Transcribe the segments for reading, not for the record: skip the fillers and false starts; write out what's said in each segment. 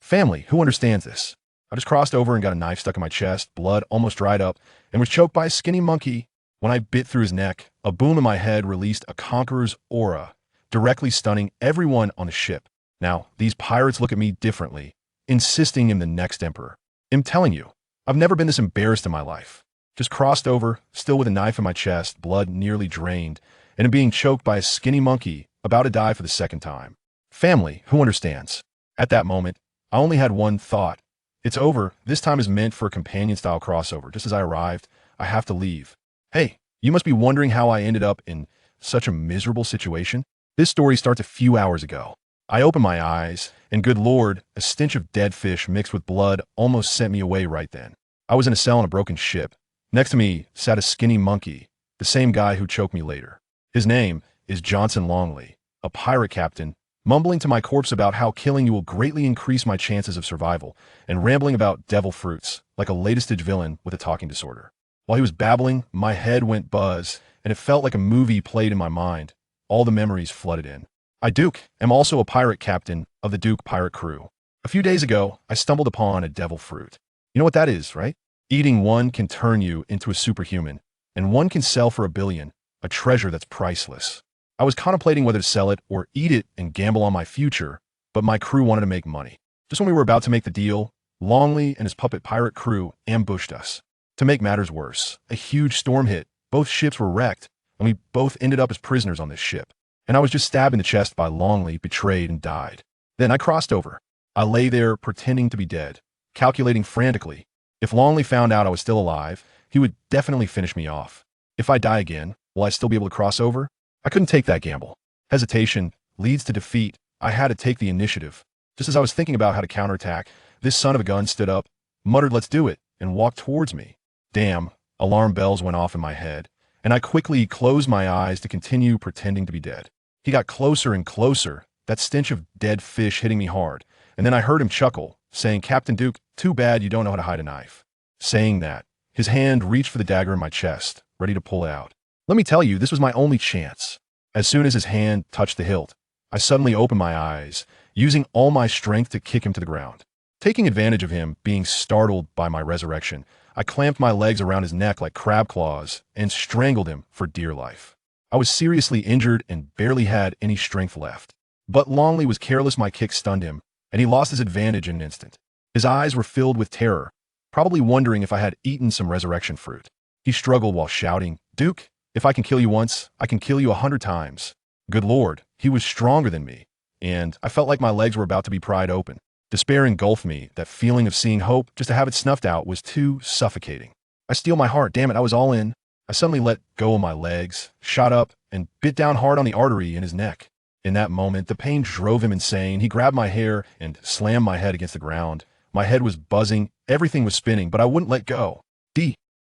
Family, who understands this? I just crossed over and got a knife stuck in my chest, blood almost dried up, and was choked by a skinny monkey. When I bit through his neck, a boom in my head released a Conqueror's aura, directly stunning everyone on the ship. Now, these pirates look at me differently, insisting I'm the next emperor. I'm telling you, I've never been this embarrassed in my life. Just crossed over, still with a knife in my chest, blood nearly drained, and I'm being choked by a skinny monkey, about to die for the second time. Family, who understands? At that moment, I only had one thought. It's over. This time is meant for a companion-style crossover. Just as I arrived, I have to leave. Hey, you must be wondering how I ended up in such a miserable situation. This story starts a few hours ago. I opened my eyes, and good lord, a stench of dead fish mixed with blood almost sent me away right then. I was in a cell on a broken ship. Next to me sat a skinny monkey, the same guy who choked me later. His name is Johnson Longley, a pirate captain, mumbling to my corpse about how killing you will greatly increase my chances of survival, and rambling about devil fruits, like a latest-stage villain with a talking disorder. While he was babbling, my head went buzz, and it felt like a movie played in my mind. All the memories flooded in. I, Duke, am also a pirate captain of the Duke pirate crew. A few days ago, I stumbled upon a devil fruit. You know what that is, right? Eating one can turn you into a superhuman, and one can sell for $1 billion, a treasure that's priceless. I was contemplating whether to sell it or eat it and gamble on my future, but my crew wanted to make money. Just when we were about to make the deal, Longley and his puppet pirate crew ambushed us. To make matters worse, a huge storm hit, both ships were wrecked, and we both ended up as prisoners on this ship. And I was just stabbed in the chest by Longley, betrayed, and died. Then I crossed over. I lay there pretending to be dead, calculating frantically. If Longley found out I was still alive, he would definitely finish me off. If I die again, will I still be able to cross over? I couldn't take that gamble. Hesitation leads to defeat. I had to take the initiative. Just as I was thinking about how to counterattack, this son of a gun stood up, muttered, "Let's do it," and walked towards me. Damn, alarm bells went off in my head, and I quickly closed my eyes to continue pretending to be dead. He got closer and closer, that stench of dead fish hitting me hard, and then I heard him chuckle, saying, "Captain Duke, too bad you don't know how to hide a knife." Saying that, his hand reached for the dagger in my chest, ready to pull it out. Let me tell you, this was my only chance. As soon as his hand touched the hilt, I suddenly opened my eyes, using all my strength to kick him to the ground. Taking advantage of him being startled by my resurrection, I clamped my legs around his neck like crab claws and strangled him for dear life. I was seriously injured and barely had any strength left. But Longley was careless. My kick stunned him, and he lost his advantage in an instant. His eyes were filled with terror, probably wondering if I had eaten some resurrection fruit. He struggled while shouting, "Duke, if I can kill you once, I can kill you 100 times. Good lord, he was stronger than me, and I felt like my legs were about to be pried open. Despair engulfed me. That feeling of seeing hope, just to have it snuffed out, was too suffocating. I steel my heart. Damn it, I was all in. I suddenly let go of my legs, shot up, and bit down hard on the artery in his neck. In that moment, the pain drove him insane. He grabbed my hair and slammed my head against the ground. My head was buzzing, everything was spinning, but I wouldn't let go.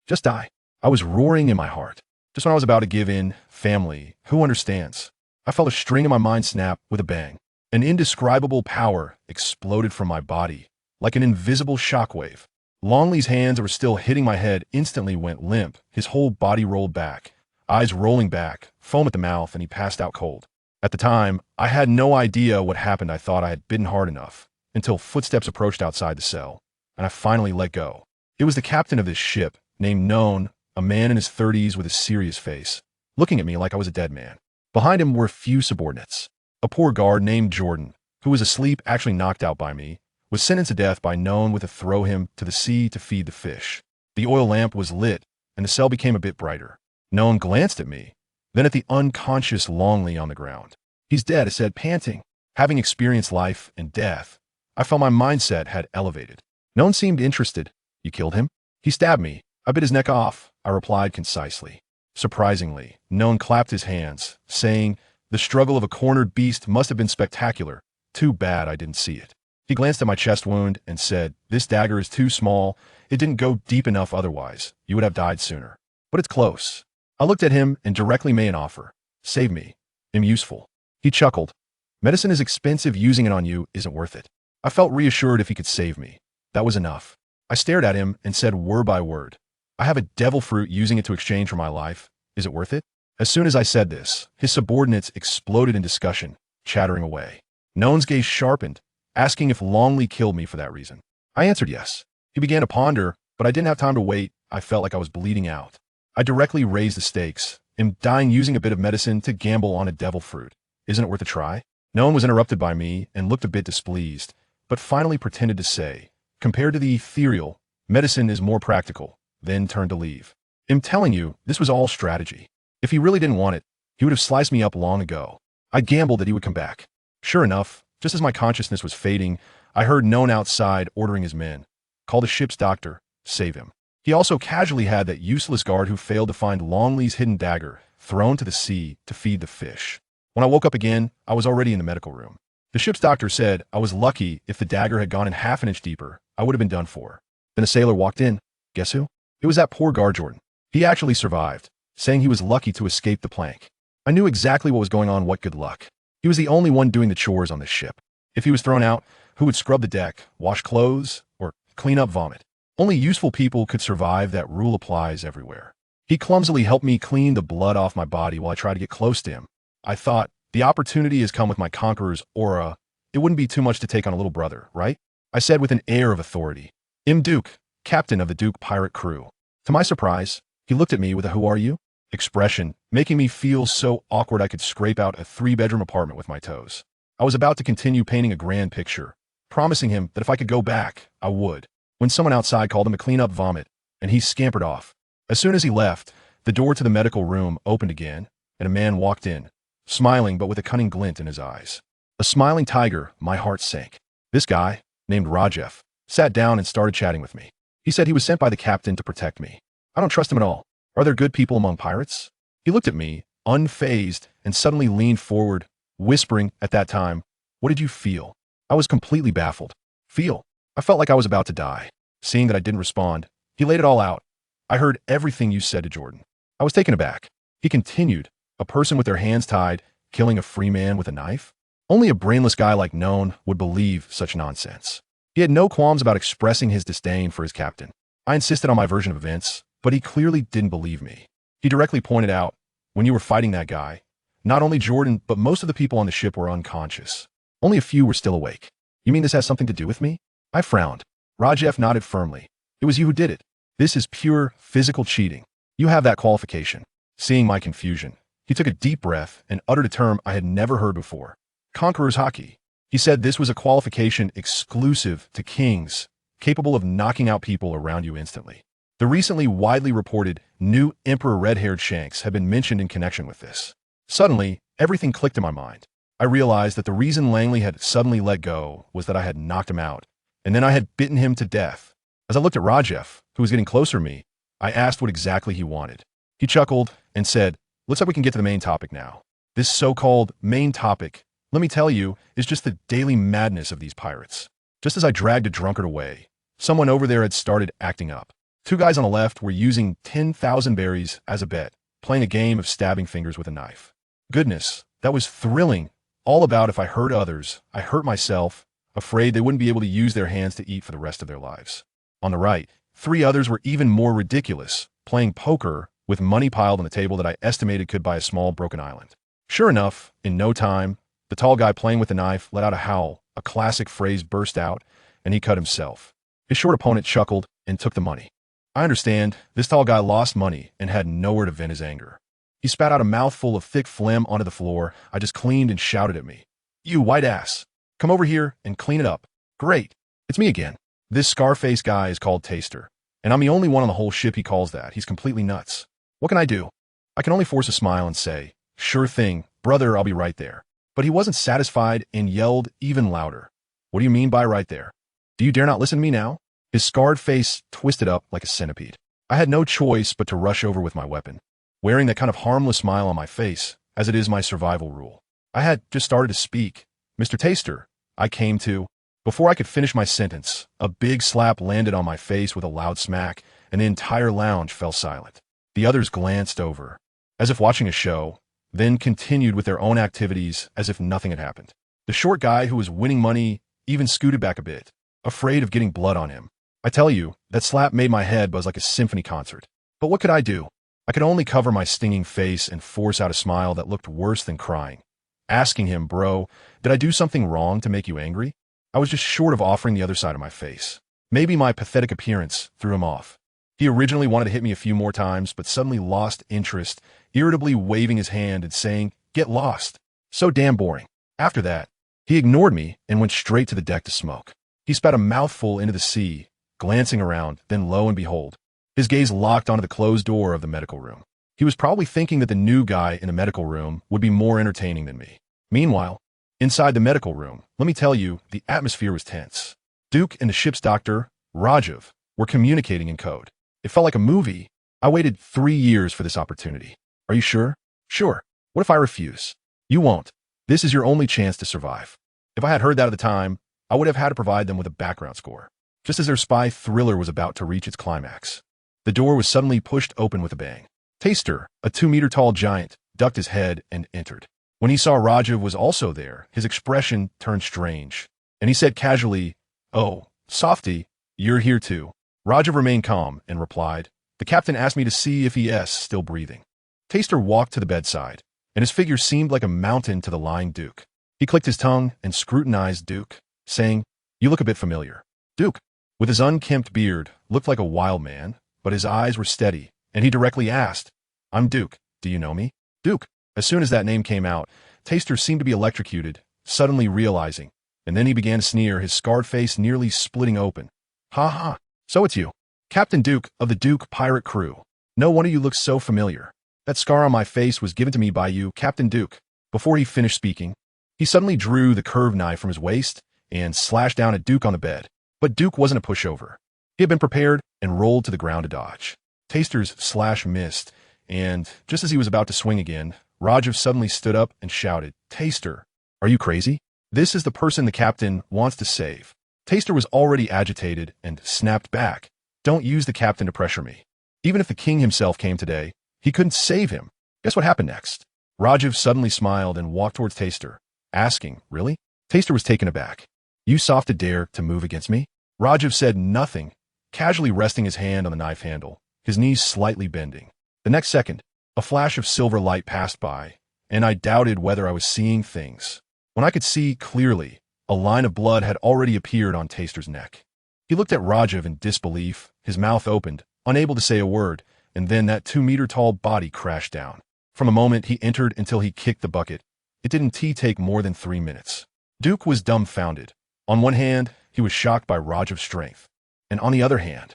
Just die. I was roaring in my heart. Just when I was about to give in, family, who understands? I felt a string in my mind snap with a bang. An indescribable power exploded from my body, like an invisible shockwave. Longley's hands that were still hitting my head instantly went limp. His whole body rolled back, eyes rolling back, foam at the mouth, and he passed out cold. At the time, I had no idea what happened. I thought I had bitten hard enough, until footsteps approached outside the cell, and I finally let go. It was the captain of this ship, named Known, a man in his 30s with a serious face, looking at me like I was a dead man. Behind him were a few subordinates. A poor guard named Jordan, who was asleep, actually knocked out by me, was sentenced to death by Known with a throw him to the sea to feed the fish. The oil lamp was lit, and the cell became a bit brighter. Known glanced at me, then at the unconscious Longley on the ground. "He's dead," I said, panting. Having experienced life and death, I felt my mindset had elevated. Known seemed interested. "You killed him?" "He stabbed me. I bit his neck off," I replied concisely. Surprisingly, Known clapped his hands, saying, "The struggle of a cornered beast must have been spectacular. Too bad I didn't see it." He glanced at my chest wound and said, "This dagger is too small. It didn't go deep enough otherwise. You would have died sooner. But it's close." I looked at him and directly made an offer. "Save me. I'm useful." He chuckled. "Medicine is expensive. Using it on you isn't worth it." I felt reassured if he could save me. That was enough. I stared at him and said word by word, "I have a devil fruit. Using it to exchange for my life. Is it worth it?" As soon as I said this, his subordinates exploded in discussion, chattering away. Known's gaze sharpened, asking if Longley killed me for that reason. I answered yes. He began to ponder, but I didn't have time to wait. I felt like I was bleeding out. I directly raised the stakes. Am dying using a bit of medicine to gamble on a devil fruit. Isn't it worth a try? No one was interrupted by me and looked a bit displeased, but finally pretended to say, compared to the ethereal, medicine is more practical, then turned to leave. I'm telling you, this was all strategy. If he really didn't want it, he would have sliced me up long ago. I gambled that he would come back. Sure enough, just as my consciousness was fading, I heard None outside ordering his men. Call the ship's doctor, save him. He also casually had that useless guard who failed to find Longley's hidden dagger thrown to the sea to feed the fish. When I woke up again, I was already in the medical room. The ship's doctor said I was lucky if the dagger had gone in half an inch deeper, I would have been done for. Then a sailor walked in. Guess who? It was that poor guard Jordan. He actually survived, saying he was lucky to escape the plank. I knew exactly what was going on. What good luck. He was the only one doing the chores on this ship. If he was thrown out, who would scrub the deck, wash clothes, or clean up vomit? Only useful people could survive. That rule applies everywhere. He clumsily helped me clean the blood off my body while I tried to get close to him. I thought, the opportunity has come with my Conqueror's aura. It wouldn't be too much to take on a little brother, right? I said with an air of authority. Duke, captain of the Duke pirate crew. To my surprise, he looked at me with a "who are you?" expression, making me feel so awkward I could scrape out a 3-bedroom apartment with my toes. I was about to continue painting a grand picture, promising him that if I could go back, I would, when someone outside called him to clean up vomit, and he scampered off. As soon as he left, the door to the medical room opened again, and a man walked in, smiling but with a cunning glint in his eyes. A smiling tiger, my heart sank. This guy, named Rajef, sat down and started chatting with me. He said he was sent by the captain to protect me. I don't trust him at all. Are there good people among pirates? He looked at me, unfazed, and suddenly leaned forward, whispering at that time, "What did you feel?" I was completely baffled. Feel? I felt like I was about to die. Seeing that I didn't respond, he laid it all out. I heard everything you said to Jordan. I was taken aback. He continued, a person with their hands tied, killing a free man with a knife? Only a brainless guy like None would believe such nonsense. He had no qualms about expressing his disdain for his captain. I insisted on my version of events, but he clearly didn't believe me. He directly pointed out, when you were fighting that guy, not only Jordan, but most of the people on the ship were unconscious. Only a few were still awake. You mean this has something to do with me? I frowned. Rajef nodded firmly. It was you who did it. This is pure physical cheating. You have that qualification. Seeing my confusion, he took a deep breath and uttered a term I had never heard before. Conqueror's Haki. He said this was a qualification exclusive to kings, capable of knocking out people around you instantly. The recently widely reported new Emperor red-haired Shanks had been mentioned in connection with this. Suddenly, everything clicked in my mind. I realized that the reason Langley had suddenly let go was that I had knocked him out, and then I had bitten him to death. As I looked at Rajef, who was getting closer to me, I asked what exactly he wanted. He chuckled and said, "Looks like we can get to the main topic now. This so-called main topic, let me tell you, is just the daily madness of these pirates." Just as I dragged a drunkard away, someone over there had started acting up. 2 guys on the left were using 10,000 berries as a bet, playing a game of stabbing fingers with a knife. Goodness, that was thrilling. All about if I hurt others, I hurt myself, afraid they wouldn't be able to use their hands to eat for the rest of their lives. On the right, 3 others were even more ridiculous, playing poker with money piled on the table that I estimated could buy a small broken island. Sure enough, in no time, the tall guy playing with the knife let out a howl, a classic phrase burst out, and he cut himself. His short opponent chuckled and took the money. I understand, this tall guy lost money and had nowhere to vent his anger. He spat out a mouthful of thick phlegm onto the floor I just cleaned and shouted at me. "You white ass, come over here and clean it up." "Great, it's me again. This Scarface guy is called Taster, and I'm the only one on the whole ship he calls that. He's completely nuts. What can I do?" I can only force a smile and say, "Sure thing, brother, I'll be right there." But he wasn't satisfied and yelled even louder. "What do you mean by right there? Do you dare not listen to me now?" His scarred face twisted up like a centipede. I had no choice but to rush over with my weapon, wearing that kind of harmless smile on my face, as it is my survival rule. I had just started to speak. "Mr. Taster," I came to. Before I could finish my sentence, a big slap landed on my face with a loud smack, and the entire lounge fell silent. The others glanced over, as if watching a show, then continued with their own activities as if nothing had happened. The short guy who was winning money even scooted back a bit, afraid of getting blood on him. I tell you, that slap made my head buzz like a symphony concert. But what could I do? I could only cover my stinging face and force out a smile that looked worse than crying. Asking him, "Bro, did I do something wrong to make you angry?" I was just short of offering the other side of my face. Maybe my pathetic appearance threw him off. He originally wanted to hit me a few more times, but suddenly lost interest, irritably waving his hand and saying, "Get lost." So damn boring. After that, he ignored me and went straight to the deck to smoke. He spat a mouthful into the sea, glancing around, then lo and behold, his gaze locked onto the closed door of the medical room. He was probably thinking that the new guy in the medical room would be more entertaining than me. Meanwhile, inside the medical room, let me tell you, the atmosphere was tense. Duke and the ship's doctor, Rajiv, were communicating in code. It felt like a movie. I waited 3 years for this opportunity. Are you sure? Sure. What if I refuse? You won't. This is your only chance to survive. If I had heard that at the time, I would have had to provide them with a background score. Just as their spy thriller was about to reach its climax, the door was suddenly pushed open with a bang. Taster, a 2-meter-tall giant, ducked his head and entered. When he saw Rajiv was also there, his expression turned strange, and he said casually, "Oh, Softy, you're here too." Rajiv remained calm and replied, "The captain asked me to see if he is still breathing." Taster walked to the bedside, and his figure seemed like a mountain to the lying Duke. He clicked his tongue and scrutinized Duke, saying, "You look a bit familiar." Duke, with his unkempt beard, looked like a wild man, but his eyes were steady, and he directly asked, "I'm Duke. Do you know me?" Duke. As soon as that name came out, Taster seemed to be electrocuted, suddenly realizing, and then he began to sneer, his scarred face nearly splitting open. "Ha ha, so it's you. Captain Duke of the Duke pirate crew. No wonder you look so familiar. That scar on my face was given to me by you, Captain Duke." Before he finished speaking, he suddenly drew the curved knife from his waist and slashed down at Duke on the bed. But Duke wasn't a pushover. He had been prepared and rolled to the ground to dodge. Taster's slash missed, and just as he was about to swing again, Rajiv suddenly stood up and shouted, "Taster, are you crazy? This is the person the captain wants to save." Taster was already agitated and snapped back, "Don't use the captain to pressure me. Even if the king himself came today, he couldn't save him." Guess what happened next? Rajiv suddenly smiled and walked towards Taster, asking, "Really?" Taster was taken aback. "You soft to dare to move against me?" Rajiv said nothing, casually resting his hand on the knife handle, his knees slightly bending. The next second, a flash of silver light passed by, and I doubted whether I was seeing things. When I could see clearly, a line of blood had already appeared on Taster's neck. He looked at Rajiv in disbelief, his mouth opened, unable to say a word, and then that 2-meter-tall body crashed down. From a moment he entered until he kicked the bucket, it didn't take more than 3 minutes. Duke was dumbfounded. On one hand, he was shocked by Rajiv's strength, and on the other hand,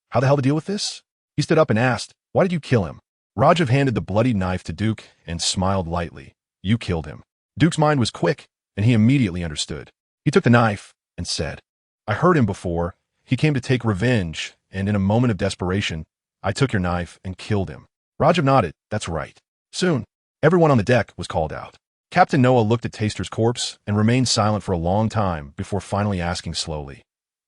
how the hell to deal with this? He stood up and asked, "Why did you kill him?" Rajiv handed the bloodied knife to Duke and smiled lightly. "You killed him." Duke's mind was quick, and he immediately understood. He took the knife and said, "I heard him before. He came to take revenge, and in a moment of desperation, I took your knife and killed him." Rajiv nodded. "That's right." Soon, everyone on the deck was called out. Captain Noah looked at Taster's corpse and remained silent for a long time before finally asking slowly,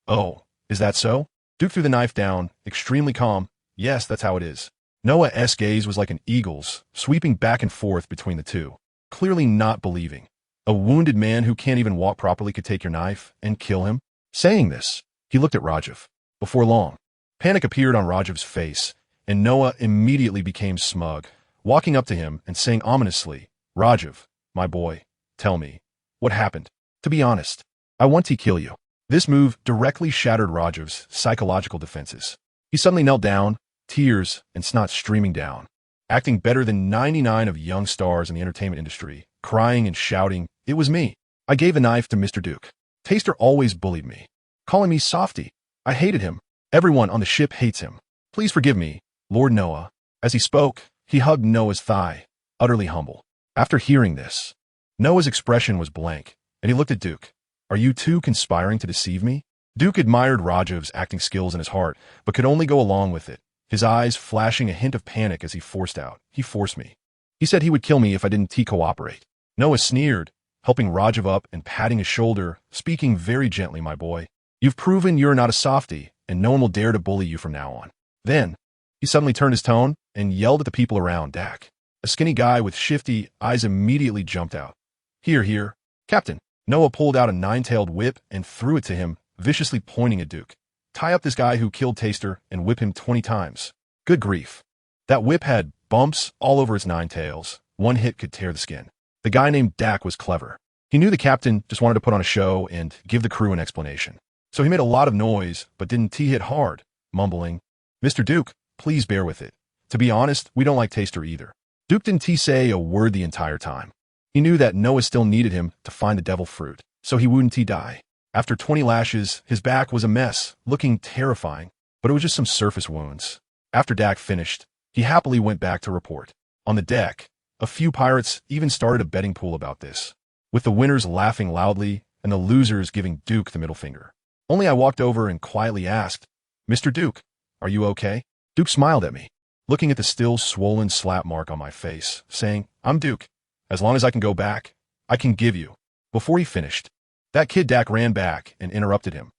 "Oh, is that so?" Duke threw the knife down, extremely calm. "Yes, that's how it is." Noah's gaze was like an eagle's, sweeping back and forth between the two, clearly not believing. A wounded man who can't even walk properly could take your knife and kill him? Saying this, he looked at Rajiv. Before long, panic appeared on Rajiv's face, and Noah immediately became smug, walking up to him and saying ominously, "Rajiv, my boy, tell me, what happened? To be honest, I want to kill you." This move directly shattered Rajiv's psychological defenses. He suddenly knelt down, tears and snot streaming down, acting better than 99 of young stars in the entertainment industry, crying and shouting, "It was me. I gave the knife to Mr. Duke. Taster always bullied me, calling me Softy. I hated him. Everyone on the ship hates him. Please forgive me, Lord Noah." As he spoke, he hugged Noah's thigh, utterly humble. After hearing this, Noah's expression was blank, and he looked at Duke. "Are you two conspiring to deceive me?" Duke admired Rajiv's acting skills in his heart, but could only go along with it, his eyes flashing a hint of panic as he forced out, "He forced me. He said he would kill me if I didn't cooperate." Noah sneered, helping Rajiv up and patting his shoulder, speaking very gently, "My boy, you've proven you're not a softy, and no one will dare to bully you from now on." Then, he suddenly turned his tone and yelled at the people around Dak. A skinny guy with shifty eyes immediately jumped out. "Here, here, Captain." Noah pulled out a 9-tailed whip and threw it to him, viciously pointing at Duke. "Tie up this guy who killed Taster and whip him 20 times. Good grief. That whip had bumps all over its 9 tails. One hit could tear the skin. The guy named Dak was clever. He knew the captain just wanted to put on a show and give the crew an explanation. So he made a lot of noise, but didn't hit hard, mumbling, "Mr. Duke, please bear with it. To be honest, we don't like Taster either." Duke didn't say a word the entire time. He knew that Noah still needed him to find the devil fruit, so he wouldn't die. After 20 lashes, his back was a mess, looking terrifying, but it was just some surface wounds. After Dak finished, he happily went back to report. On the deck, a few pirates even started a betting pool about this, with the winners laughing loudly and the losers giving Duke the middle finger. Only I walked over and quietly asked, "Mr. Duke, are you okay?" Duke smiled at me, looking at the still swollen slap mark on my face, saying, "I'm Duke. As long as I can go back, I can give you." Before he finished, that kid Dak ran back and interrupted him.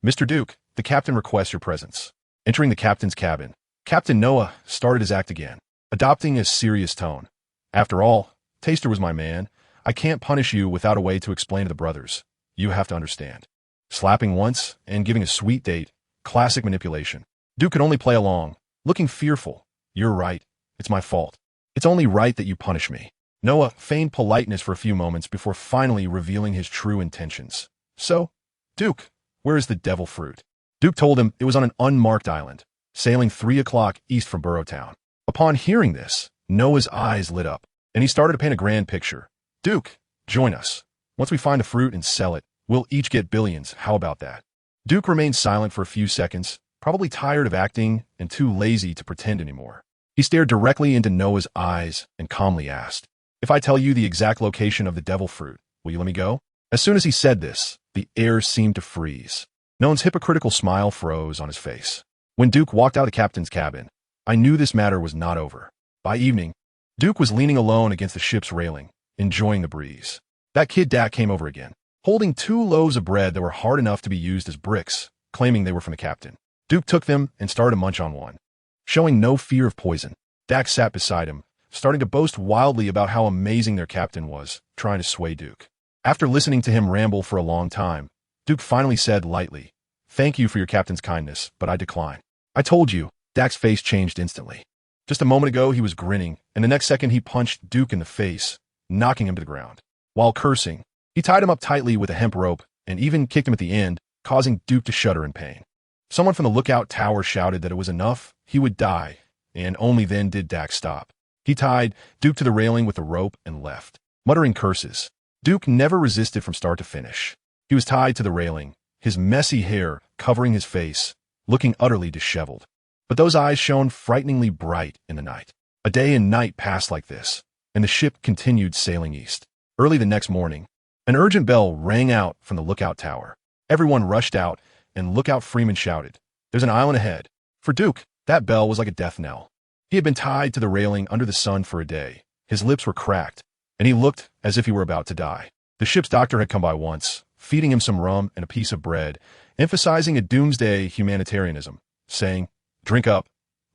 "Mr. Duke, the captain requests your presence." Entering the captain's cabin, Captain Noah started his act again, adopting a serious tone. "After all, Taster was my man. I can't punish you without a way to explain to the brothers. You have to understand." Slapping once and giving a sweet date, classic manipulation. Duke could only play along, looking fearful. "You're right. It's my fault. It's only right that you punish me." Noah feigned politeness for a few moments before finally revealing his true intentions. "So, Duke, where is the devil fruit?" Duke told him it was on an unmarked island, sailing 3 o'clock east from Burrowtown. Upon hearing this, Noah's eyes lit up, and he started to paint a grand picture. "Duke, join us. Once we find the fruit and sell it, we'll each get billions. How about that?" Duke remained silent for a few seconds, probably tired of acting and too lazy to pretend anymore. He stared directly into Noah's eyes and calmly asked, "If I tell you the exact location of the devil fruit, will you let me go?" As soon as he said this, the air seemed to freeze. Noah's hypocritical smile froze on his face. When Duke walked out of the captain's cabin, I knew this matter was not over. By evening, Duke was leaning alone against the ship's railing, enjoying the breeze. That kid Dak came over again, holding 2 loaves of bread that were hard enough to be used as bricks, claiming they were from the captain. Duke took them and started to munch on one. Showing no fear of poison, Dak sat beside him, starting to boast wildly about how amazing their captain was, trying to sway Duke. After listening to him ramble for a long time, Duke finally said lightly, "Thank you for your captain's kindness, but I decline." "I told you." Dak's face changed instantly. Just a moment ago he was grinning, and the next second he punched Duke in the face, knocking him to the ground. While cursing, he tied him up tightly with a hemp rope and even kicked him at the end, causing Duke to shudder in pain. Someone from the lookout tower shouted that it was enough, he would die, and only then did Dak stop. He tied Duke to the railing with a rope and left, muttering curses. Duke never resisted from start to finish. He was tied to the railing, his messy hair covering his face, looking utterly disheveled. But those eyes shone frighteningly bright in the night. A day and night passed like this, and the ship continued sailing east. Early the next morning, an urgent bell rang out from the lookout tower. Everyone rushed out, and Lookout Freeman shouted, "There's an island ahead." For Duke, that bell was like a death knell. He had been tied to the railing under the sun for a day. His lips were cracked, and he looked as if he were about to die. The ship's doctor had come by once, feeding him some rum and a piece of bread, emphasizing a doomsday humanitarianism, saying, "Drink up.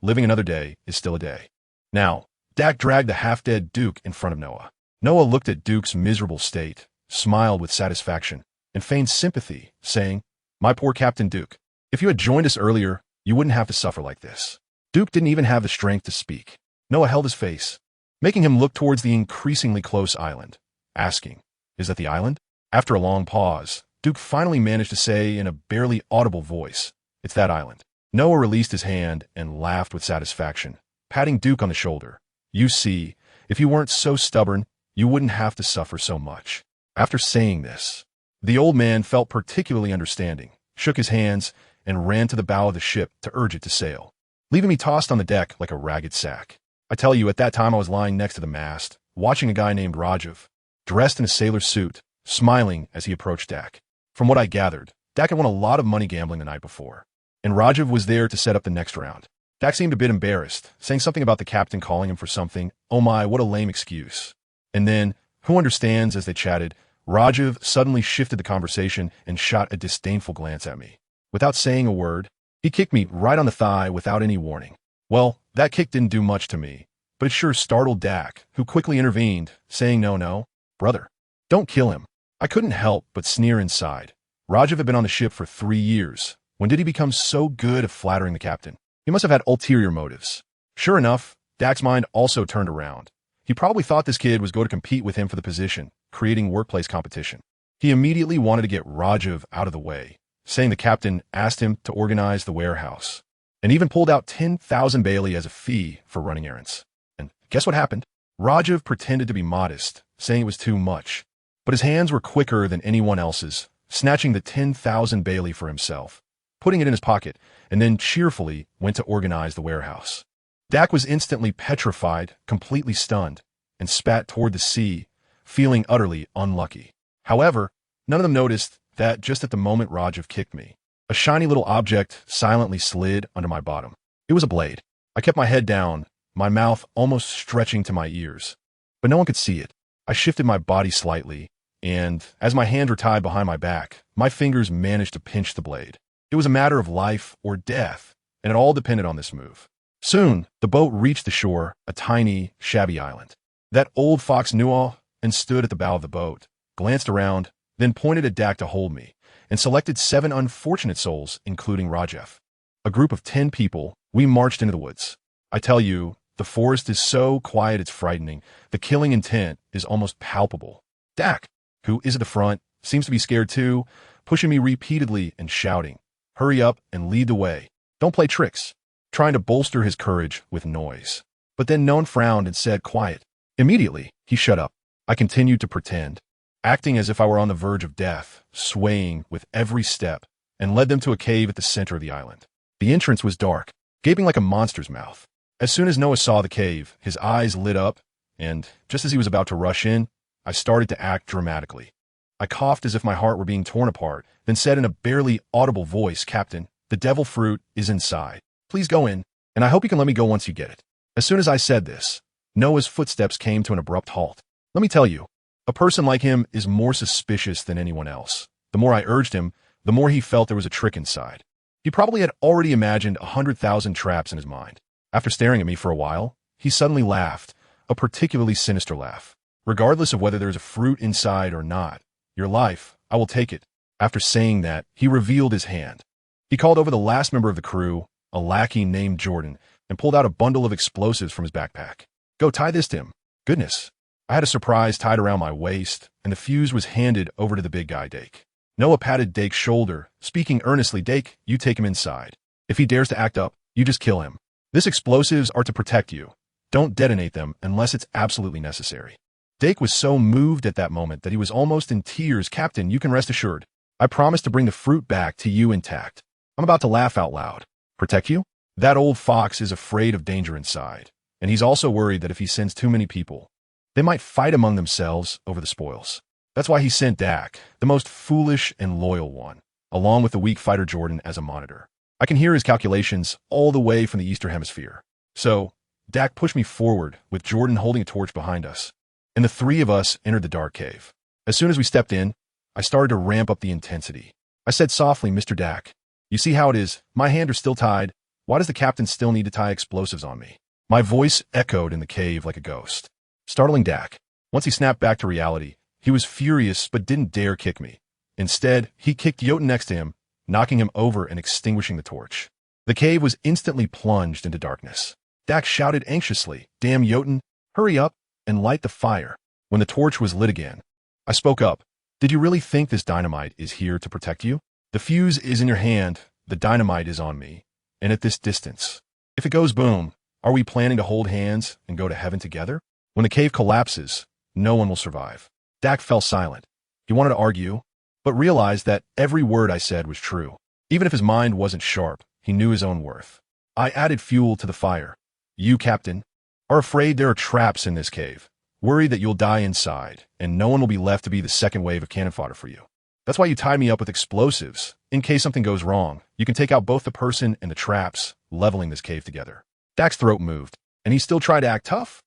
Living another day is still a day." Now, Dak dragged the half-dead Duke in front of Noah. Noah looked at Duke's miserable state, smiled with satisfaction, and feigned sympathy, saying, "My poor Captain Duke, if you had joined us earlier, you wouldn't have to suffer like this." Duke didn't even have the strength to speak. Noah held his face, making him look towards the increasingly close island, asking, "Is that the island?" After a long pause, Duke finally managed to say in a barely audible voice, "It's that island." Noah released his hand and laughed with satisfaction, patting Duke on the shoulder. "You see, if you weren't so stubborn, you wouldn't have to suffer so much." After saying this, the old man felt particularly understanding, shook his hands, and ran to the bow of the ship to urge it to sail, leaving me tossed on the deck like a ragged sack. I tell you, at that time I was lying next to the mast, watching a guy named Rajiv, dressed in a sailor suit, smiling as he approached Dak. From what I gathered, Dak had won a lot of money gambling the night before, and Rajiv was there to set up the next round. Dak seemed a bit embarrassed, saying something about the captain calling him for something. Oh my, what a lame excuse. And then, who understands, as they chatted, Rajiv suddenly shifted the conversation and shot a disdainful glance at me. Without saying a word, he kicked me right on the thigh without any warning. Well, that kick didn't do much to me, but it sure startled Dak, who quickly intervened, saying, "No, brother, don't kill him." I couldn't help but sneer inside. Rajiv had been on the ship for 3 years. When did he become so good at flattering the captain? He must have had ulterior motives. Sure enough, Dak's mind also turned around. He probably thought this kid was going to compete with him for the position, creating workplace competition. He immediately wanted to get Rajiv out of the way, saying the captain asked him to organize the warehouse, and even pulled out 10,000 Bailey as a fee for running errands. And guess what happened? Rajiv pretended to be modest, saying it was too much, but his hands were quicker than anyone else's, snatching the 10,000 Bailey for himself, putting it in his pocket, and then cheerfully went to organize the warehouse. Dak was instantly petrified, completely stunned, and spat toward the sea, feeling utterly unlucky. However, none of them noticed that just at the moment Rajiv kicked me, a shiny little object silently slid under my bottom. It was a blade. I kept my head down, my mouth almost stretching to my ears, but no one could see it. I shifted my body slightly, and as my hands were tied behind my back, my fingers managed to pinch the blade. It was a matter of life or death, and it all depended on this move. Soon, the boat reached the shore, a tiny, shabby island. That old fox knew all and stood at the bow of the boat, glanced around, then pointed at Dak to hold me, and selected 7 unfortunate souls, including Rajiv. A group of 10 people, we marched into the woods. I tell you, the forest is so quiet it's frightening. The killing intent is almost palpable. Dak, who is at the front, seems to be scared too, pushing me repeatedly and shouting, "Hurry up and lead the way. Don't play tricks," trying to bolster his courage with noise. But then no one frowned and said, "Quiet." Immediately, he shut up. I continued to pretend, acting as if I were on the verge of death, swaying with every step, and led them to a cave at the center of the island. The entrance was dark, gaping like a monster's mouth. As soon as Noah saw the cave, his eyes lit up, and just as he was about to rush in, I started to act dramatically. I coughed as if my heart were being torn apart, then said in a barely audible voice, "Captain, the devil fruit is inside. Please go in, and I hope you can let me go once you get it." As soon as I said this, Noah's footsteps came to an abrupt halt. Let me tell you, a person like him is more suspicious than anyone else. The more I urged him, the more he felt there was a trick inside. He probably had already imagined 100,000 traps in his mind. After staring at me for a while, he suddenly laughed, a particularly sinister laugh. "Regardless of whether there's a fruit inside or not, your life, I will take it." After saying that, he revealed his hand. He called over the last member of the crew, a lackey named Jordan, and pulled out a bundle of explosives from his backpack. "Go tie this to him." Goodness. I had a surprise tied around my waist, and the fuse was handed over to the big guy, Dake. Noah patted Dake's shoulder, speaking earnestly, "Dake, you take him inside. If he dares to act up, you just kill him. These explosives are to protect you. Don't detonate them unless it's absolutely necessary." Dake was so moved at that moment that he was almost in tears. "Captain, you can rest assured. I promise to bring the fruit back to you intact." I'm about to laugh out loud. Protect you? That old fox is afraid of danger inside, and he's also worried that if he sends too many people, they might fight among themselves over the spoils. That's why he sent Dak, the most foolish and loyal one, along with the weak fighter Jordan as a monitor. I can hear his calculations all the way from the Eastern Hemisphere. So, Dak pushed me forward, with Jordan holding a torch behind us, and the 3 of us entered the dark cave. As soon as we stepped in, I started to ramp up the intensity. I said softly, "Mr. Dak, you see how it is? My hands are still tied. Why does the captain still need to tie explosives on me?" My voice echoed in the cave like a ghost, startling Dak. Once he snapped back to reality, he was furious but didn't dare kick me. Instead, he kicked Jotun next to him, knocking him over and extinguishing the torch. The cave was instantly plunged into darkness. Dak shouted anxiously, "Damn Jotun, hurry up and light the fire." When the torch was lit again, I spoke up. "Did you really think this dynamite is here to protect you? The fuse is in your hand, the dynamite is on me, and at this distance. If it goes boom, are we planning to hold hands and go to heaven together? When the cave collapses, no one will survive." Dak fell silent. He wanted to argue, but realized that every word I said was true. Even if his mind wasn't sharp, he knew his own worth. I added fuel to the fire. "You, Captain, are afraid there are traps in this cave, worried that you'll die inside, and no one will be left to be the second wave of cannon fodder for you. That's why you tied me up with explosives. In case something goes wrong, you can take out both the person and the traps, leveling this cave together." Dak's throat moved, and he still tried to act tough?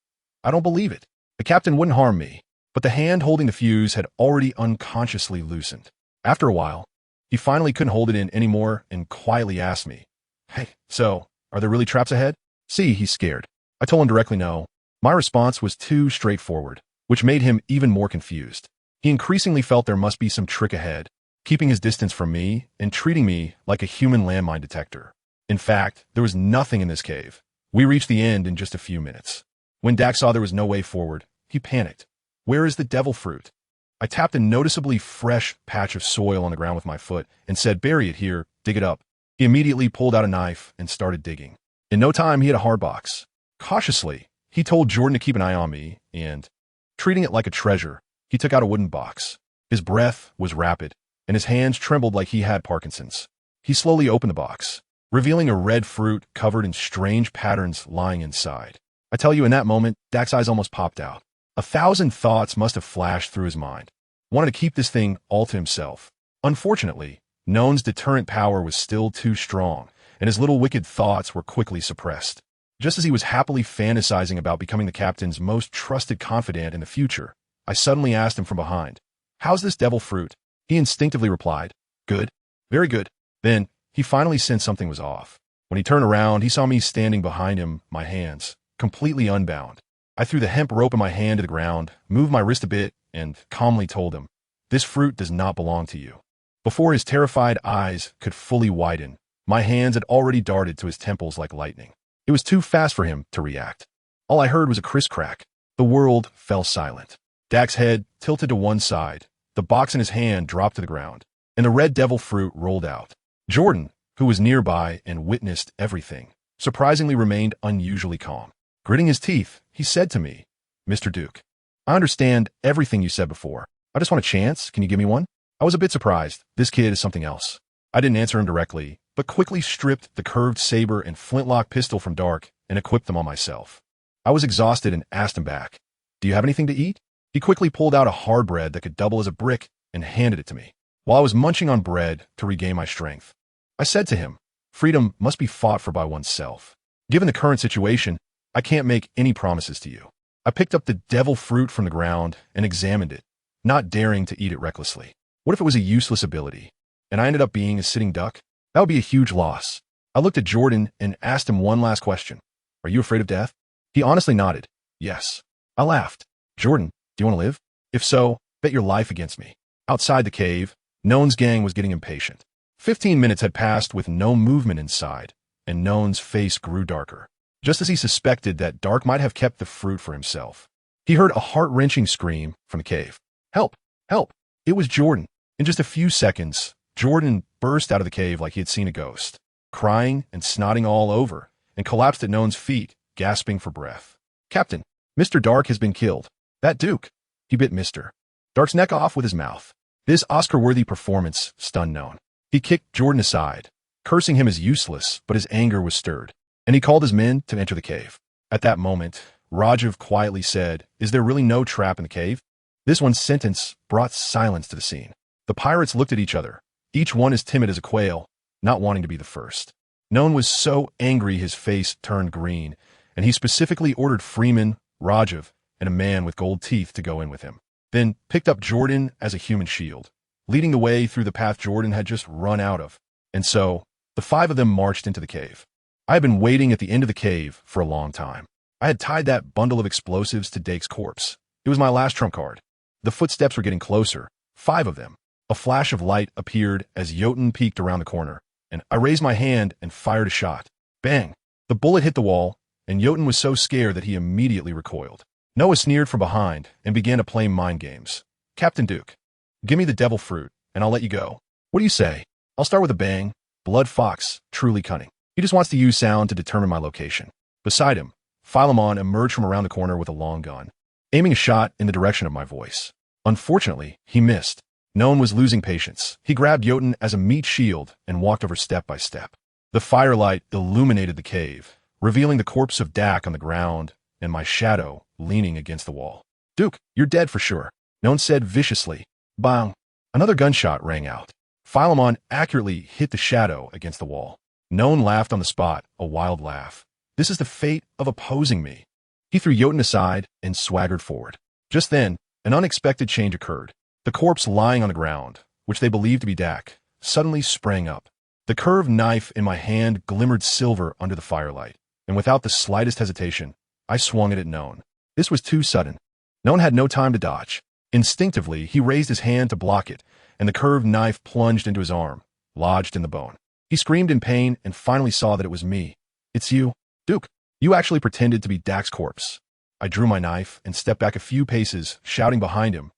I don't believe it. The captain wouldn't harm me, but the hand holding the fuse had already unconsciously loosened. After a while, he finally couldn't hold it in anymore and quietly asked me, "Hey, so, are there really traps ahead?" "See," he's scared. I told him directly no. My response was too straightforward, which made him even more confused. He increasingly felt there must be some trick ahead, keeping his distance from me and treating me like a human landmine detector. In fact, there was nothing in this cave. We reached the end in just a few minutes. When Dak saw there was no way forward, he panicked. "Where is the devil fruit?" I tapped a noticeably fresh patch of soil on the ground with my foot and said, "Bury it here, dig it up." He immediately pulled out a knife and started digging. In no time, he had a hard box. Cautiously, he told Jordan to keep an eye on me, and, treating it like a treasure, he took out a wooden box. His breath was rapid, and his hands trembled like he had Parkinson's. He slowly opened the box, revealing a red fruit covered in strange patterns lying inside. I tell you, in that moment, Dak's eyes almost popped out. 1,000 thoughts must have flashed through his mind. Wanted to keep this thing all to himself. Unfortunately, None's deterrent power was still too strong, and his little wicked thoughts were quickly suppressed. Just as he was happily fantasizing about becoming the captain's most trusted confidant in the future, I suddenly asked him from behind, "How's this devil fruit?" He instinctively replied, "Good. Very good." Then, he finally sensed something was off. When he turned around, he saw me standing behind him, my hands completely unbound. I threw the hemp rope in my hand to the ground, moved my wrist a bit, and calmly told him, "This fruit does not belong to you." Before his terrified eyes could fully widen, my hands had already darted to his temples like lightning. It was too fast for him to react. All I heard was a crisp crack. The world fell silent. Dak's head tilted to one side, the box in his hand dropped to the ground, and the red devil fruit rolled out. Jordan, who was nearby and witnessed everything, surprisingly remained unusually calm. Gritting his teeth, he said to me, "Mr. Duke, I understand everything you said before. I just want a chance. Can you give me one?" I was a bit surprised. This kid is something else. I didn't answer him directly, but quickly stripped the curved saber and flintlock pistol from Dark and equipped them on myself. I was exhausted and asked him back, "Do you have anything to eat?" He quickly pulled out a hard bread that could double as a brick and handed it to me. While I was munching on bread to regain my strength, I said to him, "Freedom must be fought for by oneself. Given the current situation, I can't make any promises to you." I picked up the devil fruit from the ground and examined it, not daring to eat it recklessly. What if it was a useless ability, and I ended up being a sitting duck? That would be a huge loss. I looked at Jordan and asked him one last question. "Are you afraid of death?" He honestly nodded. "Yes." I laughed. "Jordan, do you want to live? If so, bet your life against me." Outside the cave, None's gang was getting impatient. 15 minutes had passed with no movement inside, and None's face grew darker. Just as he suspected that Dark might have kept the fruit for himself, he heard a heart-wrenching scream from the cave. "Help! Help!" It was Jordan. In just a few seconds, Jordan burst out of the cave like he had seen a ghost, crying and snotting all over, and collapsed at None's feet, gasping for breath. "Captain, Mr. Dark has been killed. That Duke." He bit Mr. Dark's neck off with his mouth. This Oscar-worthy performance stunned None. He kicked Jordan aside, cursing him as useless, but his anger was stirred, and he called his men to enter the cave. At that moment, Rajiv quietly said, "Is there really no trap in the cave?" This one sentence brought silence to the scene. The pirates looked at each other, each one as timid as a quail, not wanting to be the first. None was so angry his face turned green, and he specifically ordered Freeman, Rajiv, and a man with gold teeth to go in with him. Then picked up Jordan as a human shield, leading the way through the path Jordan had just run out of. And so, the 5 of them marched into the cave. I had been waiting at the end of the cave for a long time. I had tied that bundle of explosives to Dake's corpse. It was my last trump card. The footsteps were getting closer, 5 of them. A flash of light appeared as Jotun peeked around the corner, and I raised my hand and fired a shot. Bang! The bullet hit the wall, and Jotun was so scared that he immediately recoiled. Noah sneered from behind and began to play mind games. "Captain Duke, give me the devil fruit, and I'll let you go. What do you say? I'll start with a bang. Blood Fox, truly cunning. He just wants to use sound to determine my location." Beside him, Philemon emerged from around the corner with a long gun, aiming a shot in the direction of my voice. Unfortunately, he missed. None was losing patience. He grabbed Jotun as a meat shield and walked over step by step. The firelight illuminated the cave, revealing the corpse of Dak on the ground and my shadow leaning against the wall. "Duke, you're dead for sure," None said viciously. Bang! Another gunshot rang out. Philemon accurately hit the shadow against the wall. None laughed on the spot, a wild laugh. "This is the fate of opposing me." He threw Jotun aside and swaggered forward. Just then, an unexpected change occurred. The corpse lying on the ground, which they believed to be Dak, suddenly sprang up. The curved knife in my hand glimmered silver under the firelight, and without the slightest hesitation, I swung it at None. This was too sudden. None had no time to dodge. Instinctively, he raised his hand to block it, and the curved knife plunged into his arm, lodged in the bone. He screamed in pain and finally saw that it was me. "It's you, Duke. You actually pretended to be Dak's corpse." I drew my knife and stepped back a few paces, shouting behind him,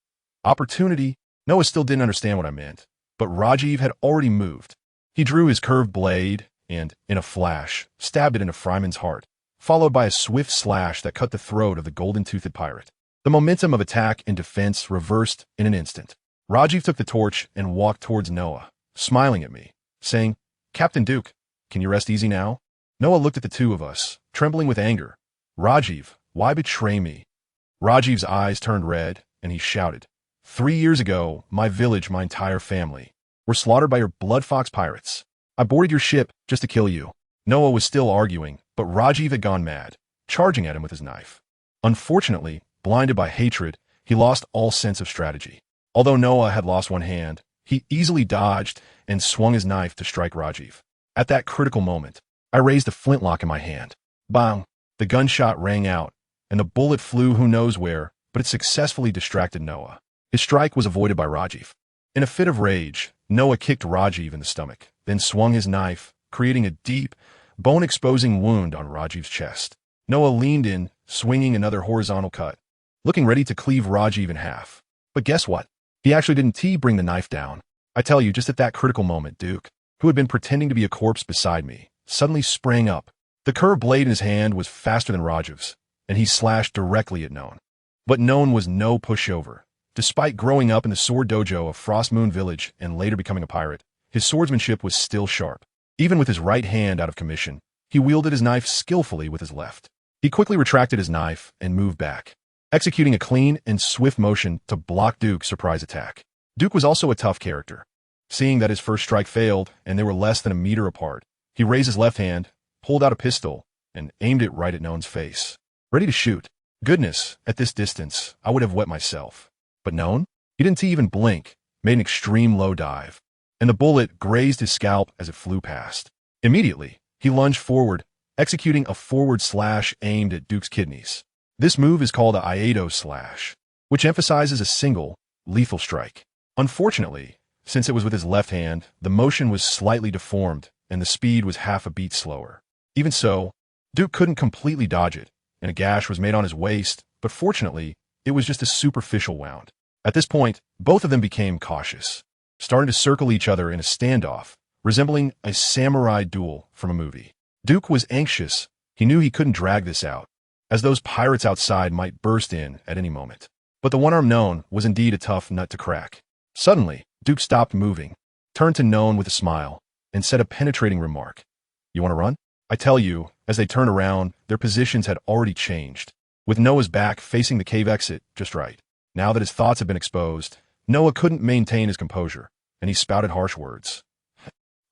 Opportunity? Noah still didn't understand what I meant, but Rajiv had already moved. He drew his curved blade and, in a flash, stabbed it into Fryman's heart, followed by a swift slash that cut the throat of the golden-toothed pirate. The momentum of attack and defense reversed in an instant. Rajiv took the torch and walked towards Noah, smiling at me, saying, "Captain Duke, can you rest easy now?" Noah looked at the two of us, trembling with anger. "Rajiv, why betray me?" Rajiv's eyes turned red, and he shouted, "3 years ago, my village, my entire family, were slaughtered by your blood fox pirates. I boarded your ship just to kill you." Noah was still arguing, but Rajiv had gone mad, charging at him with his knife. Unfortunately, blinded by hatred, he lost all sense of strategy. Although Noah had lost one hand, he easily dodged and swung his knife to strike Rajiv. At that critical moment, I raised a flintlock in my hand. Bang! The gunshot rang out, and the bullet flew who knows where, but it successfully distracted Noah. His strike was avoided by Rajiv. In a fit of rage, Noah kicked Rajiv in the stomach, then swung his knife, creating a deep, bone-exposing wound on Rajiv's chest. Noah leaned in, swinging another horizontal cut, looking ready to cleave Rajiv in half. But guess what? He actually didn't bring the knife down. I tell you, just at that critical moment, Duke, who had been pretending to be a corpse beside me, suddenly sprang up. The curved blade in his hand was faster than Rajiv's, and he slashed directly at Noan. But Noan was no pushover. Despite growing up in the sword dojo of Frost Moon Village and later becoming a pirate, his swordsmanship was still sharp. Even with his right hand out of commission, he wielded his knife skillfully with his left. He quickly retracted his knife and moved back, executing a clean and swift motion to block Duke's surprise attack. Duke was also a tough character. Seeing that his first strike failed and they were less than a meter apart, he raised his left hand, pulled out a pistol, and aimed it right at Noan's face. Ready to shoot. Goodness, at this distance, I would have wet myself. But Noan? He didn't even blink, made an extreme low dive, and the bullet grazed his scalp as it flew past. Immediately, he lunged forward, executing a forward slash aimed at Duke's kidneys. This move is called a Iato slash, which emphasizes a single, lethal strike. Unfortunately, since it was with his left hand, the motion was slightly deformed, and the speed was half a beat slower. Even so, Duke couldn't completely dodge it, and a gash was made on his waist, but fortunately, it was just a superficial wound. At this point, both of them became cautious, starting to circle each other in a standoff, resembling a samurai duel from a movie. Duke was anxious. He knew he couldn't drag this out, as those pirates outside might burst in at any moment. But the one-armed Noan was indeed a tough nut to crack. Suddenly, Duke stopped moving, turned to Noan with a smile, and said a penetrating remark. "You want to run?" I tell you, as they turned around, their positions had already changed, with Noah's back facing the cave exit just right. Now that his thoughts had been exposed, Noah couldn't maintain his composure, and he spouted harsh words.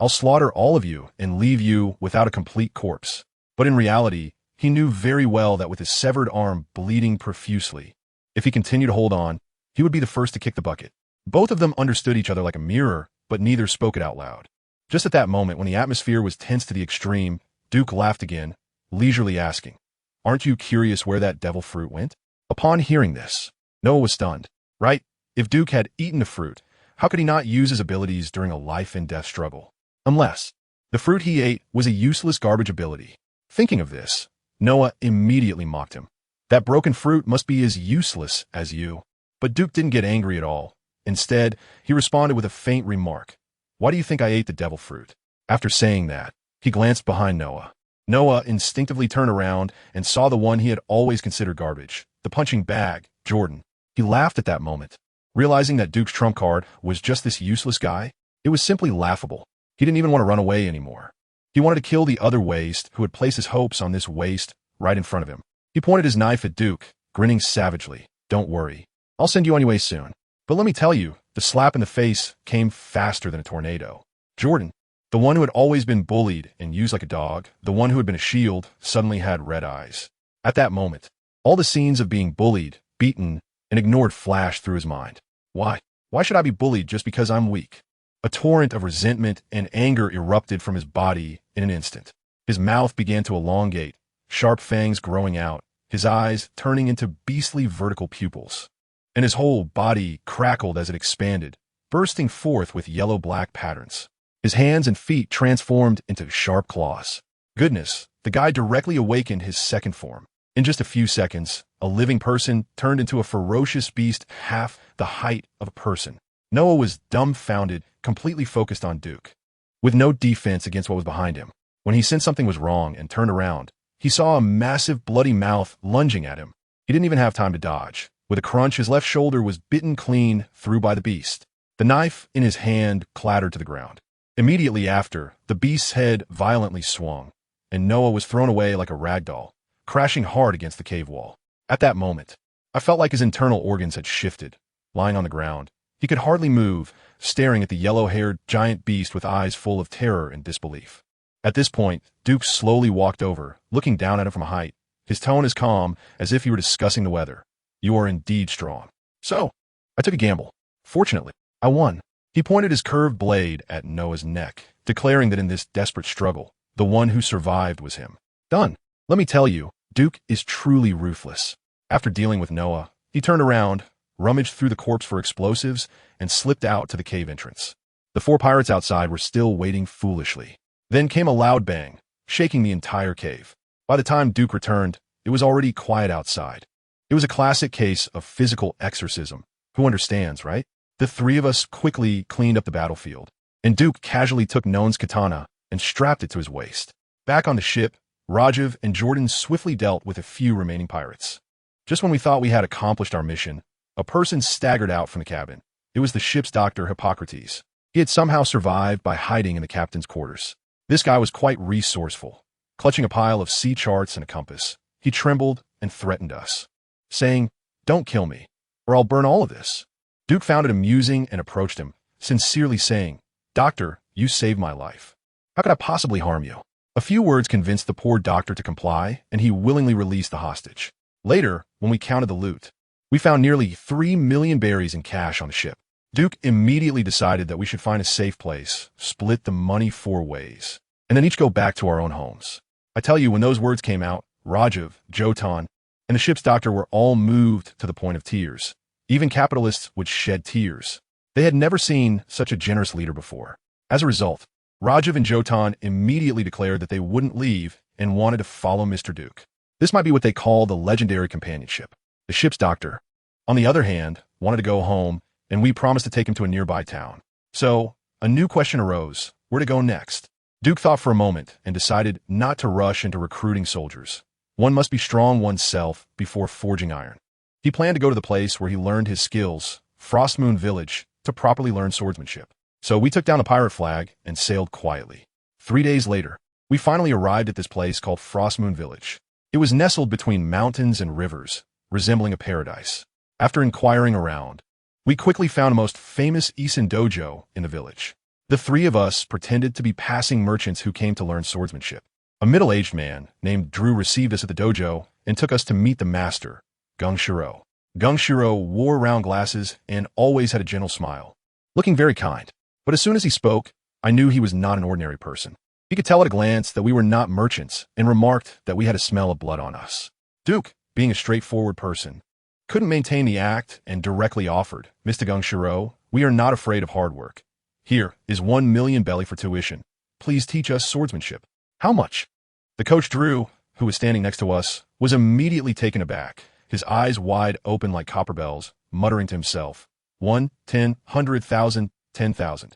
"I'll slaughter all of you and leave you without a complete corpse." But in reality, he knew very well that with his severed arm bleeding profusely, if he continued to hold on, he would be the first to kick the bucket. Both of them understood each other like a mirror, but neither spoke it out loud. Just at that moment, when the atmosphere was tense to the extreme, Duke laughed again, leisurely asking, "Aren't you curious where that devil fruit went?" Upon hearing this, Noah was stunned. Right? If Duke had eaten the fruit, how could he not use his abilities during a life-and-death struggle? Unless the fruit he ate was a useless garbage ability. Thinking of this, Noah immediately mocked him. "That broken fruit must be as useless as you." But Duke didn't get angry at all. Instead, he responded with a faint remark. "Why do you think I ate the devil fruit?" After saying that, he glanced behind Noah. Noah instinctively turned around and saw the one he had always considered garbage, the punching bag, Jordan. He laughed at that moment. Realizing that Duke's trump card was just this useless guy, it was simply laughable. He didn't even want to run away anymore. He wanted to kill the other waste who had placed his hopes on this waste right in front of him. He pointed his knife at Duke, grinning savagely. "Don't worry. I'll send you on your way soon." But let me tell you, the slap in the face came faster than a tornado. Jordan, the one who had always been bullied and used like a dog, the one who had been a shield, suddenly had red eyes. At that moment, all the scenes of being bullied, beaten, and ignored flashed through his mind. Why? Why should I be bullied just because I'm weak? A torrent of resentment and anger erupted from his body in an instant. His mouth began to elongate, sharp fangs growing out, his eyes turning into beastly vertical pupils. And his whole body crackled as it expanded, bursting forth with yellow-black patterns. His hands and feet transformed into sharp claws. Goodness, the guy directly awakened his second form. In just a few seconds, a living person turned into a ferocious beast half the height of a person. Noah was dumbfounded, completely focused on Duke. With no defense against what was behind him, when he sensed something was wrong and turned around, he saw a massive bloody mouth lunging at him. He didn't even have time to dodge. With a crunch, his left shoulder was bitten clean through by the beast. The knife in his hand clattered to the ground. Immediately after, the beast's head violently swung, and Noah was thrown away like a rag doll, crashing hard against the cave wall. At that moment, I felt like his internal organs had shifted. Lying on the ground, he could hardly move, staring at the yellow-haired giant beast with eyes full of terror and disbelief. At this point, Duke slowly walked over, looking down at him from a height. His tone as calm as if he were discussing the weather. "You are indeed strong." So, I took a gamble. Fortunately, I won. He pointed his curved blade at Noah's neck, declaring that in this desperate struggle, the one who survived was him. Done. Let me tell you, Duke is truly ruthless. After dealing with Noah, he turned around, rummaged through the corpse for explosives, and slipped out to the cave entrance. The 4 pirates outside were still waiting foolishly. Then came a loud bang, shaking the entire cave. By the time Duke returned, it was already quiet outside. It was a classic case of physical exorcism. Who understands, right? The 3 of us quickly cleaned up the battlefield, and Duke casually took Noan's katana and strapped it to his waist. Back on the ship, Rajiv and Jordan swiftly dealt with a few remaining pirates. Just when we thought we had accomplished our mission, a person staggered out from the cabin. It was the ship's doctor, Hippocrates. He had somehow survived by hiding in the captain's quarters. This guy was quite resourceful. Clutching a pile of sea charts and a compass, he trembled and threatened us, saying, "Don't kill me, or I'll burn all of this." Duke found it amusing and approached him, sincerely saying, "Doctor, you saved my life. How could I possibly harm you?" A few words convinced the poor doctor to comply, and he willingly released the hostage. Later, when we counted the loot, we found nearly 3 million berries in cash on the ship. Duke immediately decided that we should find a safe place, split the money 4 ways, and then each go back to our own homes. I tell you, when those words came out, Rajiv, Jotan, and the ship's doctor were all moved to the point of tears. Even capitalists would shed tears. They had never seen such a generous leader before. As a result, Rajiv and Jotan immediately declared that they wouldn't leave and wanted to follow Mr. Duke. This might be what they call the legendary companionship. The ship's doctor, on the other hand, wanted to go home, and we promised to take him to a nearby town. So, a new question arose: where to go next? Duke thought for a moment and decided not to rush into recruiting soldiers. One must be strong oneself before forging iron. He planned to go to the place where he learned his skills, Frostmoon Village, to properly learn swordsmanship. So we took down the pirate flag and sailed quietly. 3 days later, we finally arrived at this place called Frostmoon Village. It was nestled between mountains and rivers, resembling a paradise. After inquiring around, we quickly found a most famous Isen dojo in the village. The 3 of us pretended to be passing merchants who came to learn swordsmanship. A middle-aged man named Drew received us at the dojo and took us to meet the master, Gungshiro. Gungshiro wore round glasses and always had a gentle smile, looking very kind. But as soon as he spoke, I knew he was not an ordinary person. He could tell at a glance that we were not merchants and remarked that we had a smell of blood on us. Duke, being a straightforward person, couldn't maintain the act and directly offered, "Mr. Gungshiro, we are not afraid of hard work. Here is 1 million belly for tuition. Please teach us swordsmanship." "How much?" The coach Drew, who was standing next to us, was immediately taken aback, his eyes wide open like copper bells, muttering to himself, 1, 10, 100,000, 10,000.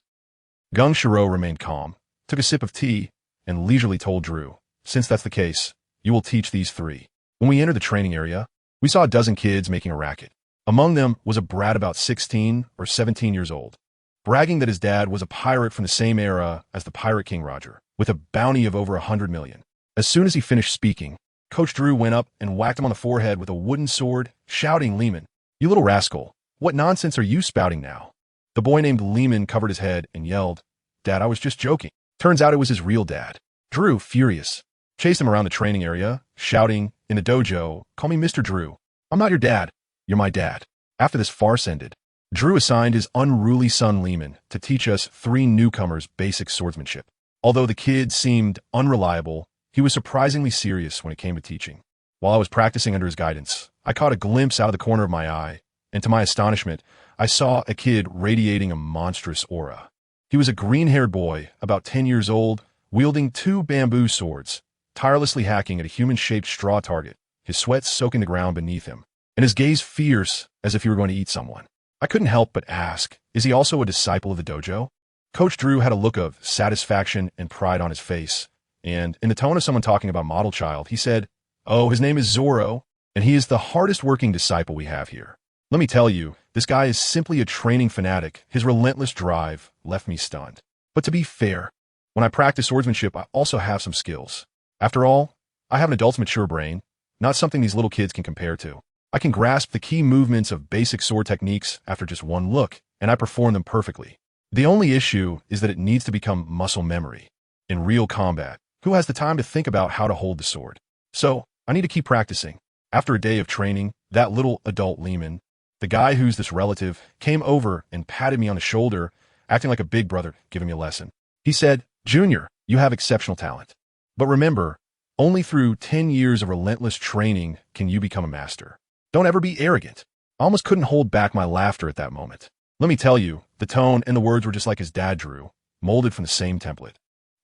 Gungshiro remained calm, took a sip of tea, and leisurely told Drew, "Since that's the case, you will teach these 3. When we entered the training area, we saw a dozen kids making a racket. Among them was a brat about 16 or 17 years old, bragging that his dad was a pirate from the same era as the Pirate King Roger, with a bounty of over 100 million. As soon as he finished speaking, Coach Drew went up and whacked him on the forehead with a wooden sword, shouting, "Lehman, you little rascal, what nonsense are you spouting now?" The boy named Lehman covered his head and yelled, "Dad, I was just joking." Turns out it was his real dad. Drew, furious, chased him around the training area, shouting, in the dojo, "Call me Mr. Drew. I'm not your dad. You're my dad." After this farce ended, Drew assigned his unruly son Lehman to teach us 3 newcomers basic swordsmanship. Although the kid seemed unreliable, he was surprisingly serious when it came to teaching. While I was practicing under his guidance, I caught a glimpse out of the corner of my eye, and to my astonishment, I saw a kid radiating a monstrous aura. He was a green-haired boy, about 10 years old, wielding 2 bamboo swords, tirelessly hacking at a human-shaped straw target his sweat soaking the ground beneath him, and his gaze fierce as if he were going to eat someone. I couldn't help but ask, is he also a disciple of the dojo? Coach Drew had a look of satisfaction and pride on his face, and in the tone of someone talking about model child, he said, "Oh, his name is Zoro, and he is the hardest working disciple we have here. Let me tell you, this guy is simply a training fanatic. His relentless drive left me stunned. But to be fair, when I practice swordsmanship, I also have some skills. After all, I have an adult's mature brain, not something these little kids can compare to. I can grasp the key movements of basic sword techniques after just one look, and I perform them perfectly. The only issue is that it needs to become muscle memory. In real combat, who has the time to think about how to hold the sword? So, I need to keep practicing." After a day of training, that little adult Lehman, the guy who's this relative, came over and patted me on the shoulder, acting like a big brother giving me a lesson. He said, "Junior, you have exceptional talent. But remember, only through 10 years of relentless training can you become a master. Don't ever be arrogant." I almost couldn't hold back my laughter at that moment. Let me tell you, the tone and the words were just like his dad drew, molded from the same template.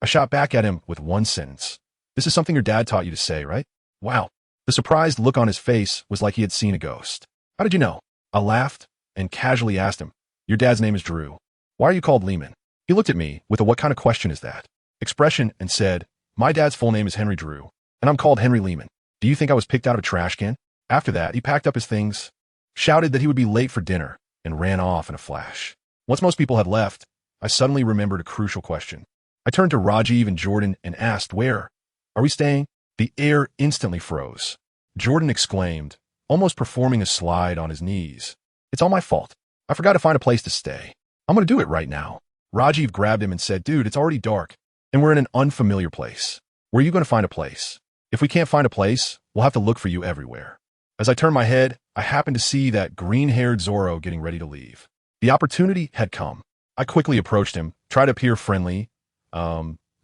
I shot back at him with one sentence. "This is something your dad taught you to say, right?" Wow. The surprised look on his face was like he had seen a ghost. "How did you know?" I laughed and casually asked him, "Your dad's name is Drew. Why are you called Lehman?" He looked at me with a "what kind of question is that?" expression and said, "My dad's full name is Henry Drew, and I'm called Henry Lehman. Do you think I was picked out of a trash can?" After that, he packed up his things, shouted that he would be late for dinner, and ran off in a flash. Once most people had left, I suddenly remembered a crucial question. I turned to Rajiv and Jordan and asked, "Where? Are we staying?" The air instantly froze. Jordan exclaimed, almost performing a slide on his knees, "It's all my fault. I forgot to find a place to stay. I'm going to do it right now." Rajiv grabbed him and said, "Dude, it's already dark, and we're in an unfamiliar place. Where are you going to find a place? If we can't find a place, we'll have to look for you everywhere." As I turned my head, I happened to see that green-haired Zoro getting ready to leave. The opportunity had come. I quickly approached him, tried to appear friendly.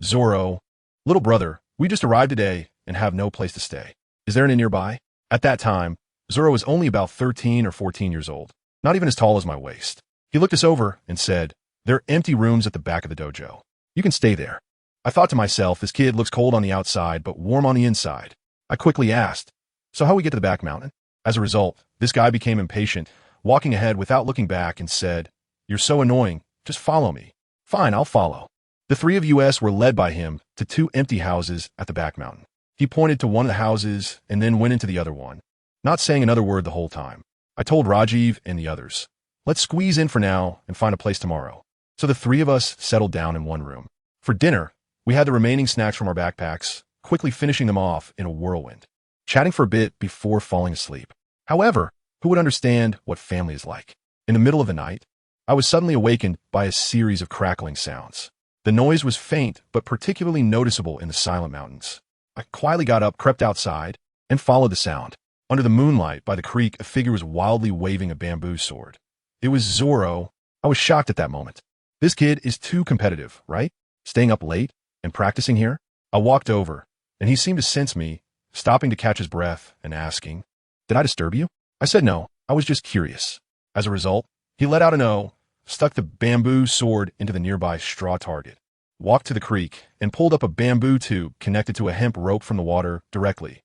"Zoro, little brother, we just arrived today and have no place to stay. Is there any nearby?" At that time, Zoro was only about 13 or 14 years old, not even as tall as my waist. He looked us over and said, "There are empty rooms at the back of the dojo. You can stay there." I thought to myself, this kid looks cold on the outside, but warm on the inside. I quickly asked, "So how we get to the back mountain?" As a result, this guy became impatient, walking ahead without looking back and said, "You're so annoying. Just follow me." "Fine, I'll follow." The three of us were led by him to two empty houses at the back mountain. He pointed to one of the houses and then went into the other one, not saying another word the whole time. I told Rajiv and the others, "Let's squeeze in for now and find a place tomorrow." So the three of us settled down in one room. For dinner, we had the remaining snacks from our backpacks, quickly finishing them off in a whirlwind, chatting for a bit before falling asleep. However, who would understand what family is like? In the middle of the night, I was suddenly awakened by a series of crackling sounds. The noise was faint, but particularly noticeable in the silent mountains. I quietly got up, crept outside, and followed the sound. Under the moonlight by the creek, a figure was wildly waving a bamboo sword. It was Zoro. I was shocked at that moment. This kid is too competitive, right? Staying up late and practicing here? I walked over, and he seemed to sense me, stopping to catch his breath and asking, "Did I disturb you?" I said no, I was just curious. As a result, he let out an "oh," stuck the bamboo sword into the nearby straw target, walked to the creek, and pulled up a bamboo tube connected to a hemp rope from the water directly,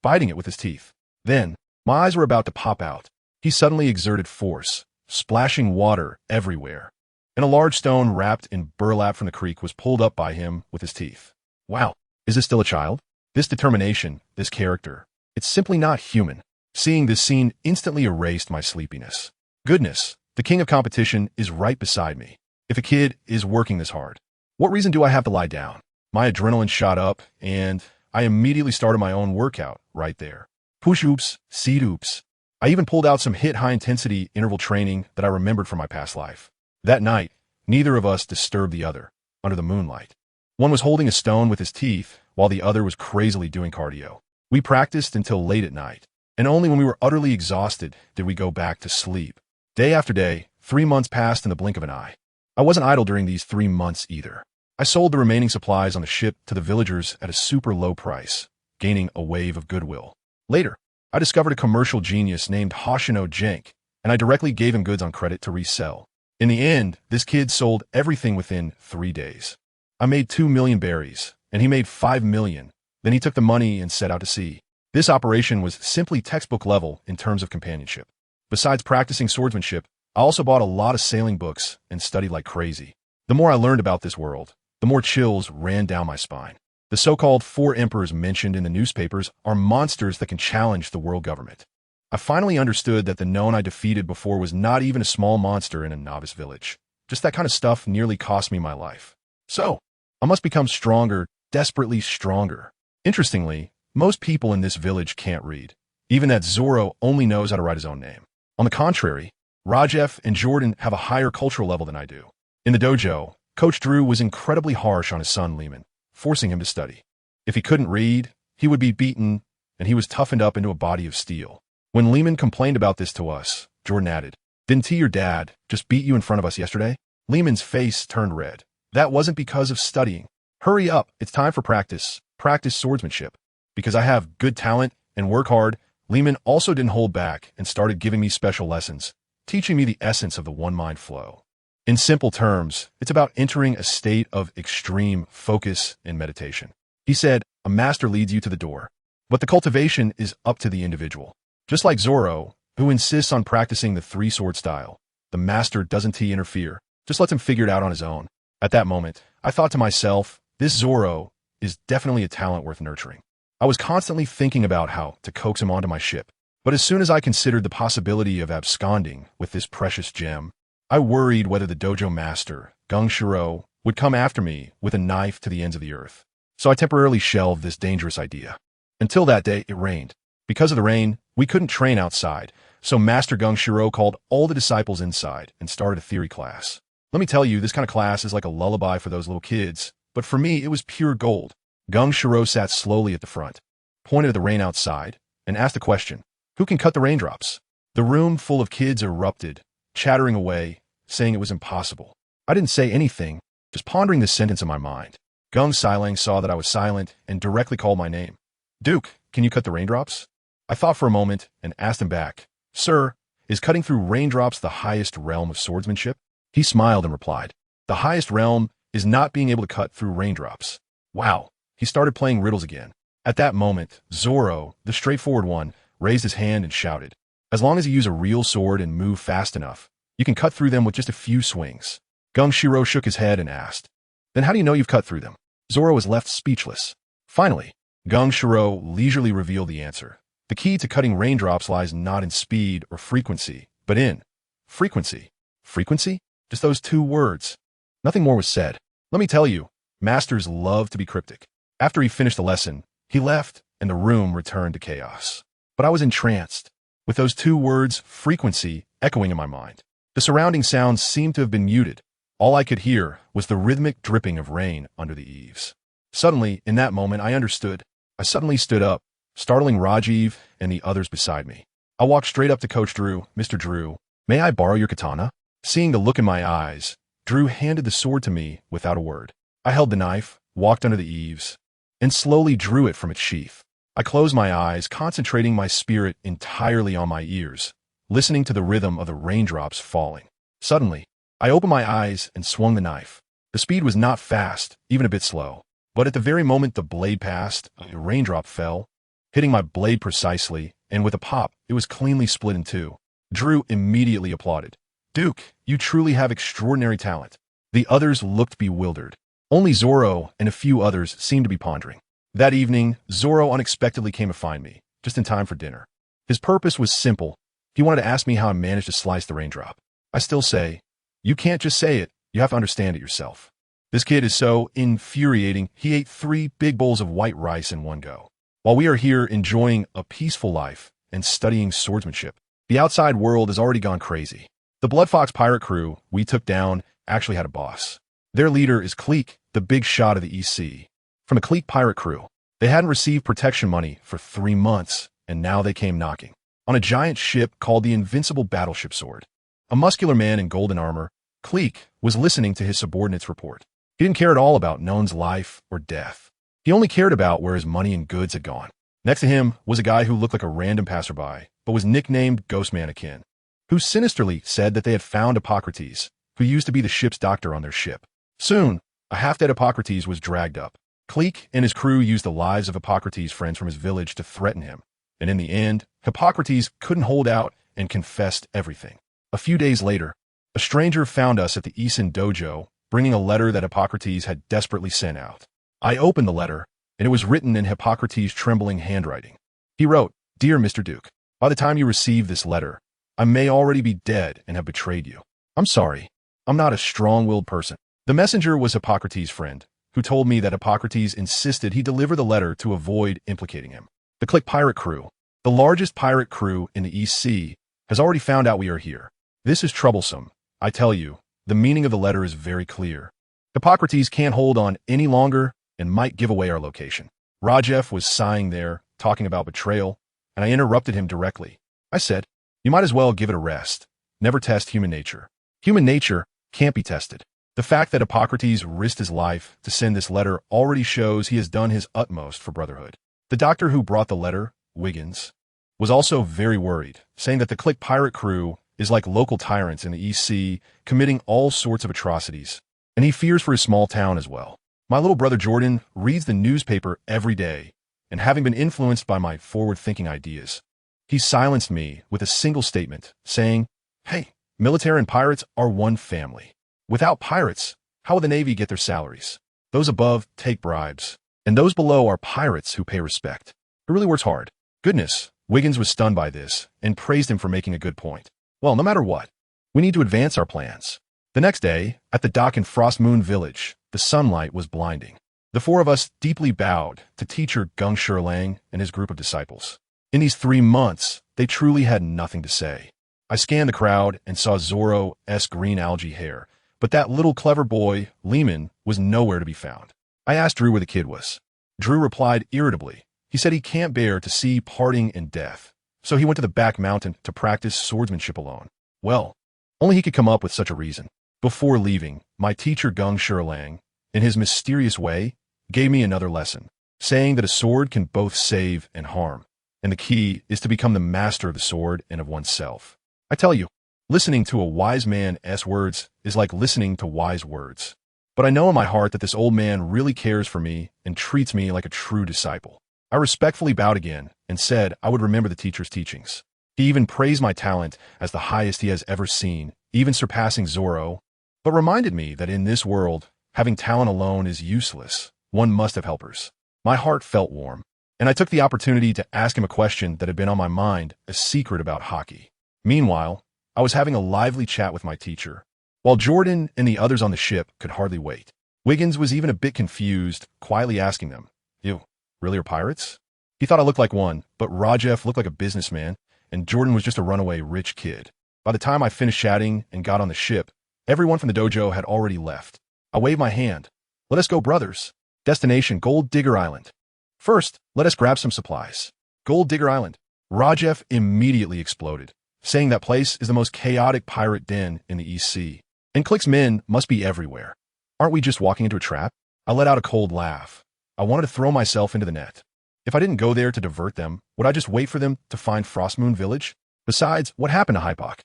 biting it with his teeth. Then, my eyes were about to pop out. He suddenly exerted force, splashing water everywhere, and a large stone wrapped in burlap from the creek was pulled up by him with his teeth. Wow, is this still a child? This determination, this character, it's simply not human. Seeing this scene instantly erased my sleepiness. Goodness, the king of competition is right beside me. If a kid is working this hard, what reason do I have to lie down? My adrenaline shot up, and I immediately started my own workout right there. Push-ups, seat-ups. I even pulled out some HIIT high-intensity interval training that I remembered from my past life. That night, neither of us disturbed the other, under the moonlight. One was holding a stone with his teeth, while the other was crazily doing cardio. We practiced until late at night, and only when we were utterly exhausted did we go back to sleep. Day after day, 3 months passed in the blink of an eye. I wasn't idle during these 3 months either. I sold the remaining supplies on the ship to the villagers at a super low price, gaining a wave of goodwill. Later, I discovered a commercial genius named Hoshino Jenk, and I directly gave him goods on credit to resell. In the end, this kid sold everything within 3 days. I made 2 million berries, and he made 5 million. Then he took the money and set out to sea. This operation was simply textbook level in terms of companionship. Besides practicing swordsmanship, I also bought a lot of sailing books and studied like crazy. The more I learned about this world, the more chills ran down my spine. The so-called 4 emperors mentioned in the newspapers are monsters that can challenge the world government. I finally understood that the known I defeated before was not even a small monster in a novice village. Just that kind of stuff nearly cost me my life. So, I must become stronger, desperately stronger. Interestingly, most people in this village can't read. Even that Zoro only knows how to write his own name. On the contrary, Rajef and Jordan have a higher cultural level than I do. In the dojo, Coach Drew was incredibly harsh on his son Lehman, forcing him to study. If he couldn't read, he would be beaten, and he was toughened up into a body of steel. When Lehman complained about this to us, Jordan added, "Didn't your dad just beat you in front of us yesterday?" Lehman's face turned red. "That wasn't because of studying. Hurry up, it's time for practice. Practice swordsmanship. Because I have good talent and work hard." Lehman also didn't hold back and started giving me special lessons, teaching me the essence of the one-mind flow. In simple terms, it's about entering a state of extreme focus and meditation. He said, "A master leads you to the door, but the cultivation is up to the individual." Just like Zoro, who insists on practicing the 3-sword style, the master doesn't interfere, just lets him figure it out on his own. At that moment, I thought to myself, this Zoro is definitely a talent worth nurturing. I was constantly thinking about how to coax him onto my ship, but as soon as I considered the possibility of absconding with this precious gem, I worried whether the dojo master, Gung Shiro, would come after me with a knife to the ends of the earth. So I temporarily shelved this dangerous idea. Until that day, it rained. Because of the rain, we couldn't train outside, so Master Gung Shiro called all the disciples inside and started a theory class. Let me tell you, this kind of class is like a lullaby for those little kids, but for me, it was pure gold. Gung Shiro sat slowly at the front, pointed at the rain outside, and asked the question, "Who can cut the raindrops?" The room full of kids erupted, chattering away, saying it was impossible. I didn't say anything, just pondering this sentence in my mind. Gung Silang saw that I was silent and directly called my name. "Duke, can you cut the raindrops?" I thought for a moment and asked him back, "Sir, is cutting through raindrops the highest realm of swordsmanship?" He smiled and replied, "The highest realm is not being able to cut through raindrops." Wow, he started playing riddles again. At that moment, Zoro, the straightforward one, raised his hand and shouted, "As long as you use a real sword and move fast enough, you can cut through them with just a few swings." Gung Shiro shook his head and asked, "Then how do you know you've cut through them?" Zoro was left speechless. Finally, Gung Shiro leisurely revealed the answer. The key to cutting raindrops lies not in speed or frequency, but in frequency. Frequency? Just those 2 words. Nothing more was said. Let me tell you, masters love to be cryptic. After he finished the lesson, he left and the room returned to chaos. But I was entranced, with those 2 words, frequency, echoing in my mind. The surrounding sounds seemed to have been muted. All I could hear was the rhythmic dripping of rain under the eaves. Suddenly, in that moment, I understood. I suddenly stood up, startling Rajiv and the others beside me. I walked straight up to Coach Drew. "Mr. Drew, may I borrow your katana?" Seeing the look in my eyes, Drew handed the sword to me without a word. I held the knife, walked under the eaves, and slowly drew it from its sheath. I closed my eyes, concentrating my spirit entirely on my ears, listening to the rhythm of the raindrops falling. Suddenly, I opened my eyes and swung the knife. The speed was not fast, even a bit slow, but at the very moment the blade passed, a raindrop fell, hitting my blade precisely, and with a pop, it was cleanly split in 2. Drew immediately applauded. "Duke, you truly have extraordinary talent." The others looked bewildered. Only Zoro and a few others seemed to be pondering. That evening, Zoro unexpectedly came to find me, just in time for dinner. His purpose was simple. He wanted to ask me how I managed to slice the raindrop. I still say, you can't just say it, you have to understand it yourself. This kid is so infuriating, he ate 3 big bowls of white rice in one go. While we are here enjoying a peaceful life and studying swordsmanship, the outside world has already gone crazy. The Blood Fox pirate crew we took down actually had a boss. Their leader is Cleek, the big shot of the East Sea. From the Cleek pirate crew, they hadn't received protection money for 3 months, and now they came knocking. On a giant ship called the Invincible Battleship Sword. A muscular man in golden armor, Cleek was listening to his subordinate's report. He didn't care at all about None's life or death. He only cared about where his money and goods had gone. Next to him was a guy who looked like a random passerby, but was nicknamed Ghost Mannequin, who sinisterly said that they had found Hippocrates, who used to be the ship's doctor on their ship. Soon, a half-dead Hippocrates was dragged up. Clique and his crew used the lives of Hippocrates' friends from his village to threaten him, and in the end, Hippocrates couldn't hold out and confessed everything. A few days later, a stranger found us at the Isen dojo, bringing a letter that Hippocrates had desperately sent out. I opened the letter, and it was written in Hippocrates' trembling handwriting. He wrote, "Dear Mr. Duke, by the time you receive this letter, I may already be dead and have betrayed you. I'm sorry. I'm not a strong-willed person." The messenger was Hippocrates' friend, who told me that Hippocrates insisted he deliver the letter to avoid implicating him. The Clique pirate crew, the largest pirate crew in the East Sea, has already found out we are here. This is troublesome. I tell you, the meaning of the letter is very clear. Hippocrates can't hold on any longer and might give away our location. Rajef was sighing there, talking about betrayal, and I interrupted him directly. I said, "You might as well give it a rest. Never test human nature. Human nature can't be tested." The fact that Hippocrates risked his life to send this letter already shows he has done his utmost for brotherhood. The doctor who brought the letter, Wiggins, was also very worried, saying that the Clique pirate crew is like local tyrants in the East Sea, committing all sorts of atrocities, and he fears for his small town as well. My little brother Jordan reads the newspaper every day, and having been influenced by my forward-thinking ideas, he silenced me with a single statement, saying, "Hey, military and pirates are one family. Without pirates, how will the Navy get their salaries? Those above take bribes, and those below are pirates who pay respect. It really works hard." Goodness, Wiggins was stunned by this and praised him for making a good point. Well, no matter what, we need to advance our plans. The next day, at the dock in Frost Moon Village, the sunlight was blinding. The four of us deeply bowed to teacher Gung Lang and his group of disciples. In these 3 months, they truly had nothing to say. I scanned the crowd and saw Zoro's green algae hair, but that little clever boy, Lehman, was nowhere to be found. I asked Drew where the kid was. Drew replied irritably. He said he can't bear to see parting and death, so he went to the back mountain to practice swordsmanship alone. Well, only he could come up with such a reason. Before leaving, my teacher Gung Lang, in his mysterious way, gave me another lesson, saying that a sword can both save and harm, and the key is to become the master of the sword and of oneself. I tell you, listening to a wise man's words is like listening to wise words. But I know in my heart that this old man really cares for me and treats me like a true disciple. I respectfully bowed again and said I would remember the teacher's teachings. He even praised my talent as the highest he has ever seen, even surpassing Zoro, but reminded me that in this world, having talent alone is useless. One must have helpers. My heart felt warm, and I took the opportunity to ask him a question that had been on my mind, a secret about Haki. Meanwhile, I was having a lively chat with my teacher, while Jordan and the others on the ship could hardly wait. Wiggins was even a bit confused, quietly asking them, "You really are pirates?" He thought I looked like one, but Rajef looked like a businessman, and Jordan was just a runaway rich kid. By the time I finished chatting and got on the ship, everyone from the dojo had already left. I waved my hand. "Let us go, brothers. Destination Gold Digger Island. First, let us grab some supplies." Gold Digger Island. Rajef immediately exploded, saying that place is the most chaotic pirate den in the East Sea, and Clique's men must be everywhere. Aren't we just walking into a trap? I let out a cold laugh. I wanted to throw myself into the net. If I didn't go there to divert them, would I just wait for them to find Frostmoon Village? Besides, what happened to Hypok?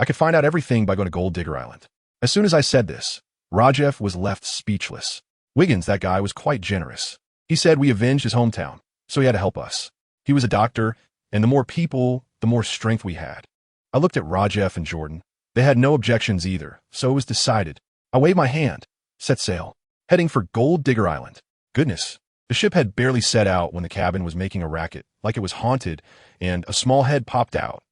I could find out everything by going to Gold Digger Island. As soon as I said this, Rajef was left speechless. Wiggins, that guy, was quite generous. He said we avenged his hometown, so he had to help us. He was a doctor, and the more people, the more strength we had. I looked at Rajef and Jordan. They had no objections either, so it was decided. I waved my hand, set sail, heading for Gold Digger Island. Goodness, the ship had barely set out when the cabin was making a racket, like it was haunted, and a small head popped out.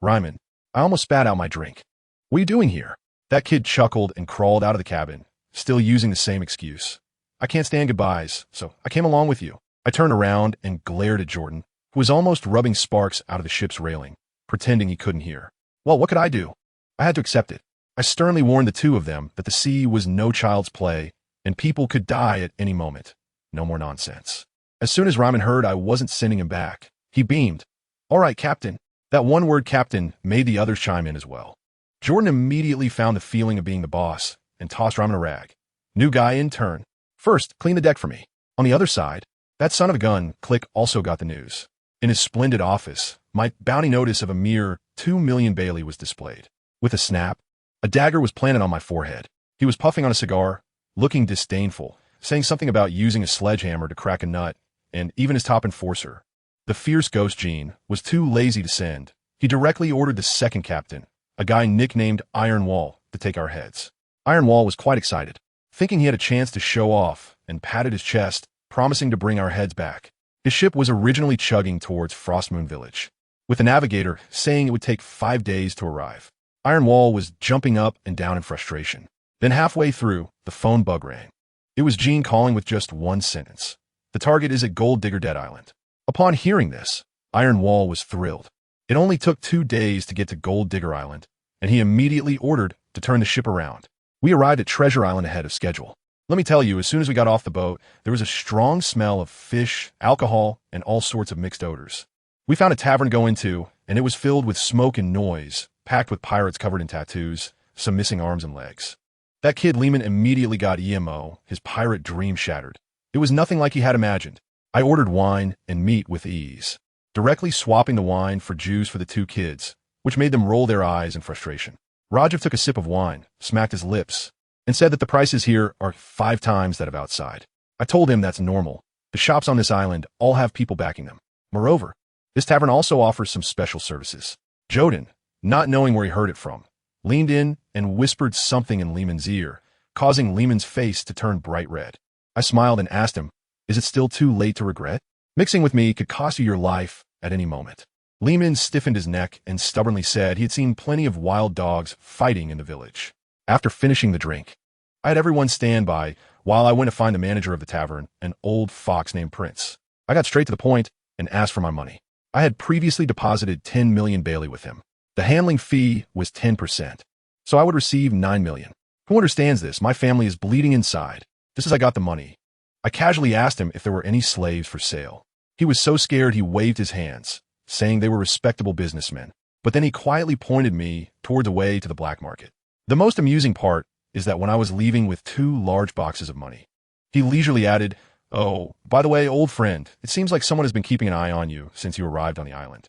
"Ryman," I almost spat out my drink. "What are you doing here?" That kid chuckled and crawled out of the cabin, still using the same excuse. "I can't stand goodbyes, so I came along with you." I turned around and glared at Jordan, who was almost rubbing sparks out of the ship's railing, pretending he couldn't hear. Well, what could I do? I had to accept it. I sternly warned the two of them that the sea was no child's play, and people could die at any moment. No more nonsense. As soon as Ryman heard I wasn't sending him back, he beamed. "All right, Captain." That one word Captain made the others chime in as well. Jordan immediately found the feeling of being the boss and tossed Ryman a rag. "New guy in turn. First, clean the deck for me." On the other side, that son of a gun, Clique, also got the news. In his splendid office, my bounty notice of a mere 2 million Bailey was displayed. With a snap, a dagger was planted on my forehead. He was puffing on a cigar, looking disdainful, saying something about using a sledgehammer to crack a nut, and even his top enforcer, the fierce Ghost Gene, was too lazy to send. He directly ordered the second captain, a guy nicknamed Iron Wall, to take our heads. Iron Wall was quite excited, thinking he had a chance to show off, and patted his chest, promising to bring our heads back. His ship was originally chugging towards Frostmoon Village, with the navigator saying it would take 5 days to arrive. Iron Wall was jumping up and down in frustration. Then halfway through, the phone bug rang. It was Gene calling with just one sentence. The target is at Gold Digger Dead Island. Upon hearing this, Iron Wall was thrilled. It only took 2 days to get to Gold Digger Island, and he immediately ordered to turn the ship around. We arrived at Treasure Island ahead of schedule. Let me tell you, as soon as we got off the boat, there was a strong smell of fish, alcohol, and all sorts of mixed odors. We found a tavern to go into, and it was filled with smoke and noise, packed with pirates covered in tattoos, some missing arms and legs. That kid Lehman immediately got EMO, his pirate dream shattered. It was nothing like he had imagined. I ordered wine and meat with ease, directly swapping the wine for juice for the 2 kids, which made them roll their eyes in frustration. Rajiv took a sip of wine, smacked his lips, and said that the prices here are 5 times that of outside. I told him that's normal. The shops on this island all have people backing them. Moreover, this tavern also offers some special services. Joden, not knowing where he heard it from, leaned in and whispered something in Lehman's ear, causing Lehman's face to turn bright red. I smiled and asked him, "Is it still too late to regret? Mixing with me could cost you your life at any moment." Lehman stiffened his neck and stubbornly said he had seen plenty of wild dogs fighting in the village. After finishing the drink, I had everyone stand by while I went to find the manager of the tavern, an old fox named Prince. I got straight to the point and asked for my money. I had previously deposited 10 million Bailey with him. The handling fee was 10%, so I would receive 9 million. Who understands this? My family is bleeding inside. Just as I got the money, I casually asked him if there were any slaves for sale. He was so scared he waved his hands, saying they were respectable businessmen, but then he quietly pointed me towards a way to the black market. The most amusing part is that when I was leaving with 2 large boxes of money, he leisurely added, "Oh, by the way, old friend, it seems like someone has been keeping an eye on you since you arrived on the island.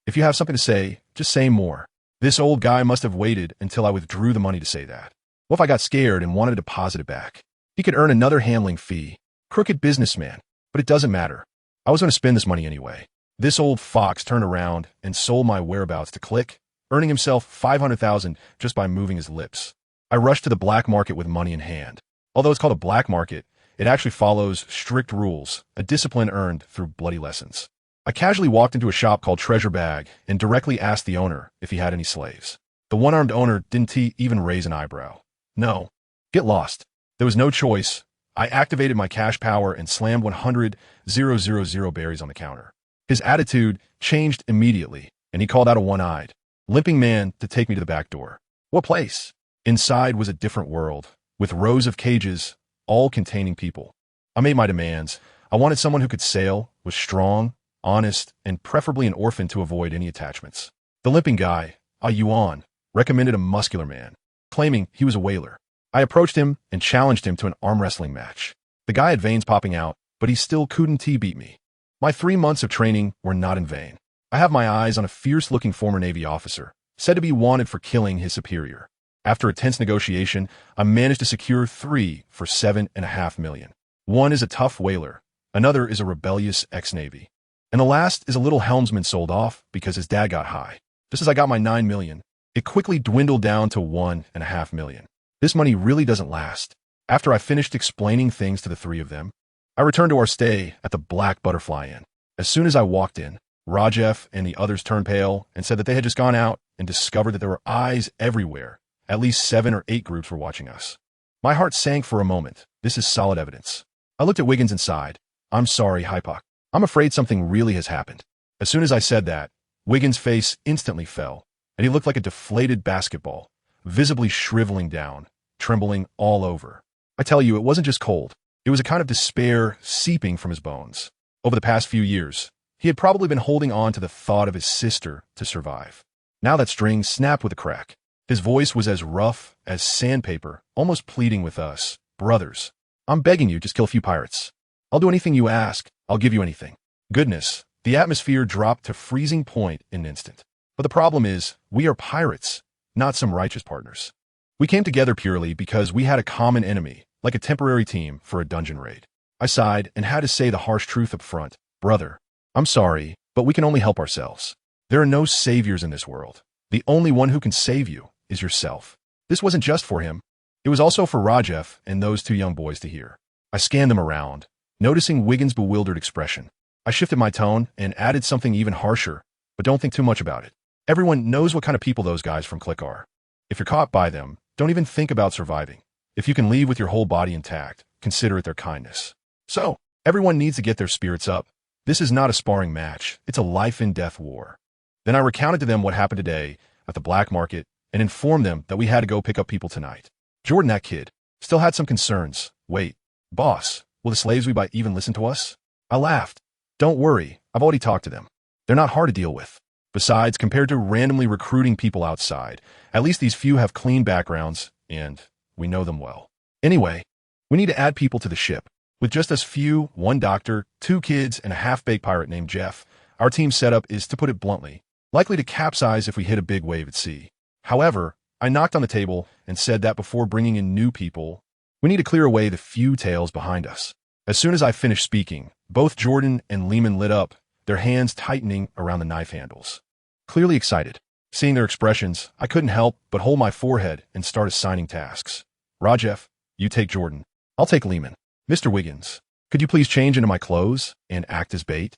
If you have something to say, just say more." This old guy must have waited until I withdrew the money to say that. What if I got scared and wanted to deposit it back? He could earn another handling fee. Crooked businessman. But it doesn't matter. I was going to spend this money anyway. This old fox turned around and sold my whereabouts to Click, earning himself 500,000 just by moving his lips. I rushed to the black market with money in hand. Although it's called a black market, it actually follows strict rules, a discipline earned through bloody lessons. I casually walked into a shop called Treasure Bag and directly asked the owner if he had any slaves. The one-armed owner didn't even raise an eyebrow. No. Get lost. There was no choice. I activated my cash power and slammed 100,000 berries on the counter. His attitude changed immediately, and he called out a one-eyed, limping man to take me to the back door. What place? Inside was a different world, with rows of cages, all containing people. I made my demands. I wanted someone who could sail, was strong, honest, and preferably an orphan to avoid any attachments. The limping guy, Yuan, recommended a muscular man, claiming he was a whaler. I approached him and challenged him to an arm wrestling match. The guy had veins popping out, but he still couldn't beat me. My 3 months of training were not in vain. I have my eyes on a fierce-looking former Navy officer, said to be wanted for killing his superior. After a tense negotiation, I managed to secure 3 for 7.5 million. One is a tough whaler, another is a rebellious ex-Navy, and the last is a little helmsman sold off because his dad got high. Just as I got my 9 million, it quickly dwindled down to 1.5 million. This money really doesn't last. After I finished explaining things to the 3 of them, I returned to our stay at the Black Butterfly Inn. As soon as I walked in, Rajef and the others turned pale and said that they had just gone out and discovered that there were eyes everywhere. At least 7 or 8 groups were watching us. My heart sank for a moment. This is solid evidence. I looked at Wiggins and sighed. "I'm sorry, Hypoc. I'm afraid something really has happened." As soon as I said that, Wiggins' face instantly fell, and he looked like a deflated basketball, visibly shriveling down, trembling all over. I tell you, it wasn't just cold. It was a kind of despair seeping from his bones. Over the past few years, he had probably been holding on to the thought of his sister to survive. Now that string snapped with a crack. His voice was as rough as sandpaper, almost pleading with us. "Brothers, I'm begging you, just kill a few pirates. I'll do anything you ask. I'll give you anything." Goodness, the atmosphere dropped to freezing point in an instant. But the problem is, we are pirates, not some righteous partners. We came together purely because we had a common enemy, like a temporary team for a dungeon raid. I sighed and had to say the harsh truth up front. Brother, I'm sorry, but we can only help ourselves. There are no saviors in this world. The only one who can save you is yourself. This wasn't just for him. It was also for Rajef and those two young boys to hear. I scanned them around, noticing Wiggins' bewildered expression. I shifted my tone and added something even harsher, but don't think too much about it. Everyone knows what kind of people those guys from Click are. If you're caught by them, don't even think about surviving. If you can leave with your whole body intact, consider it their kindness. So, everyone needs to get their spirits up. This is not a sparring match. It's a life-and-death war. Then I recounted to them what happened today at the black market and informed them that we had to go pick up people tonight. Jordan, that kid, still had some concerns. Wait, boss, will the slaves we buy even listen to us? I laughed. Don't worry, I've already talked to them. They're not hard to deal with. Besides, compared to randomly recruiting people outside, at least these few have clean backgrounds, and we know them well. Anyway, we need to add people to the ship. With just us few, one doctor, two kids, and a half-baked pirate named Jeff, our team's setup is, to put it bluntly, likely to capsize if we hit a big wave at sea. However, I knocked on the table and said that before bringing in new people, we need to clear away the few tails behind us. As soon as I finished speaking, both Jordan and Lehman lit up, their hands tightening around the knife handles. Clearly excited. Seeing their expressions, I couldn't help but hold my forehead and start assigning tasks. Rajef, you take Jordan. I'll take Lehman. Mr. Wiggins, could you please change into my clothes and act as bait?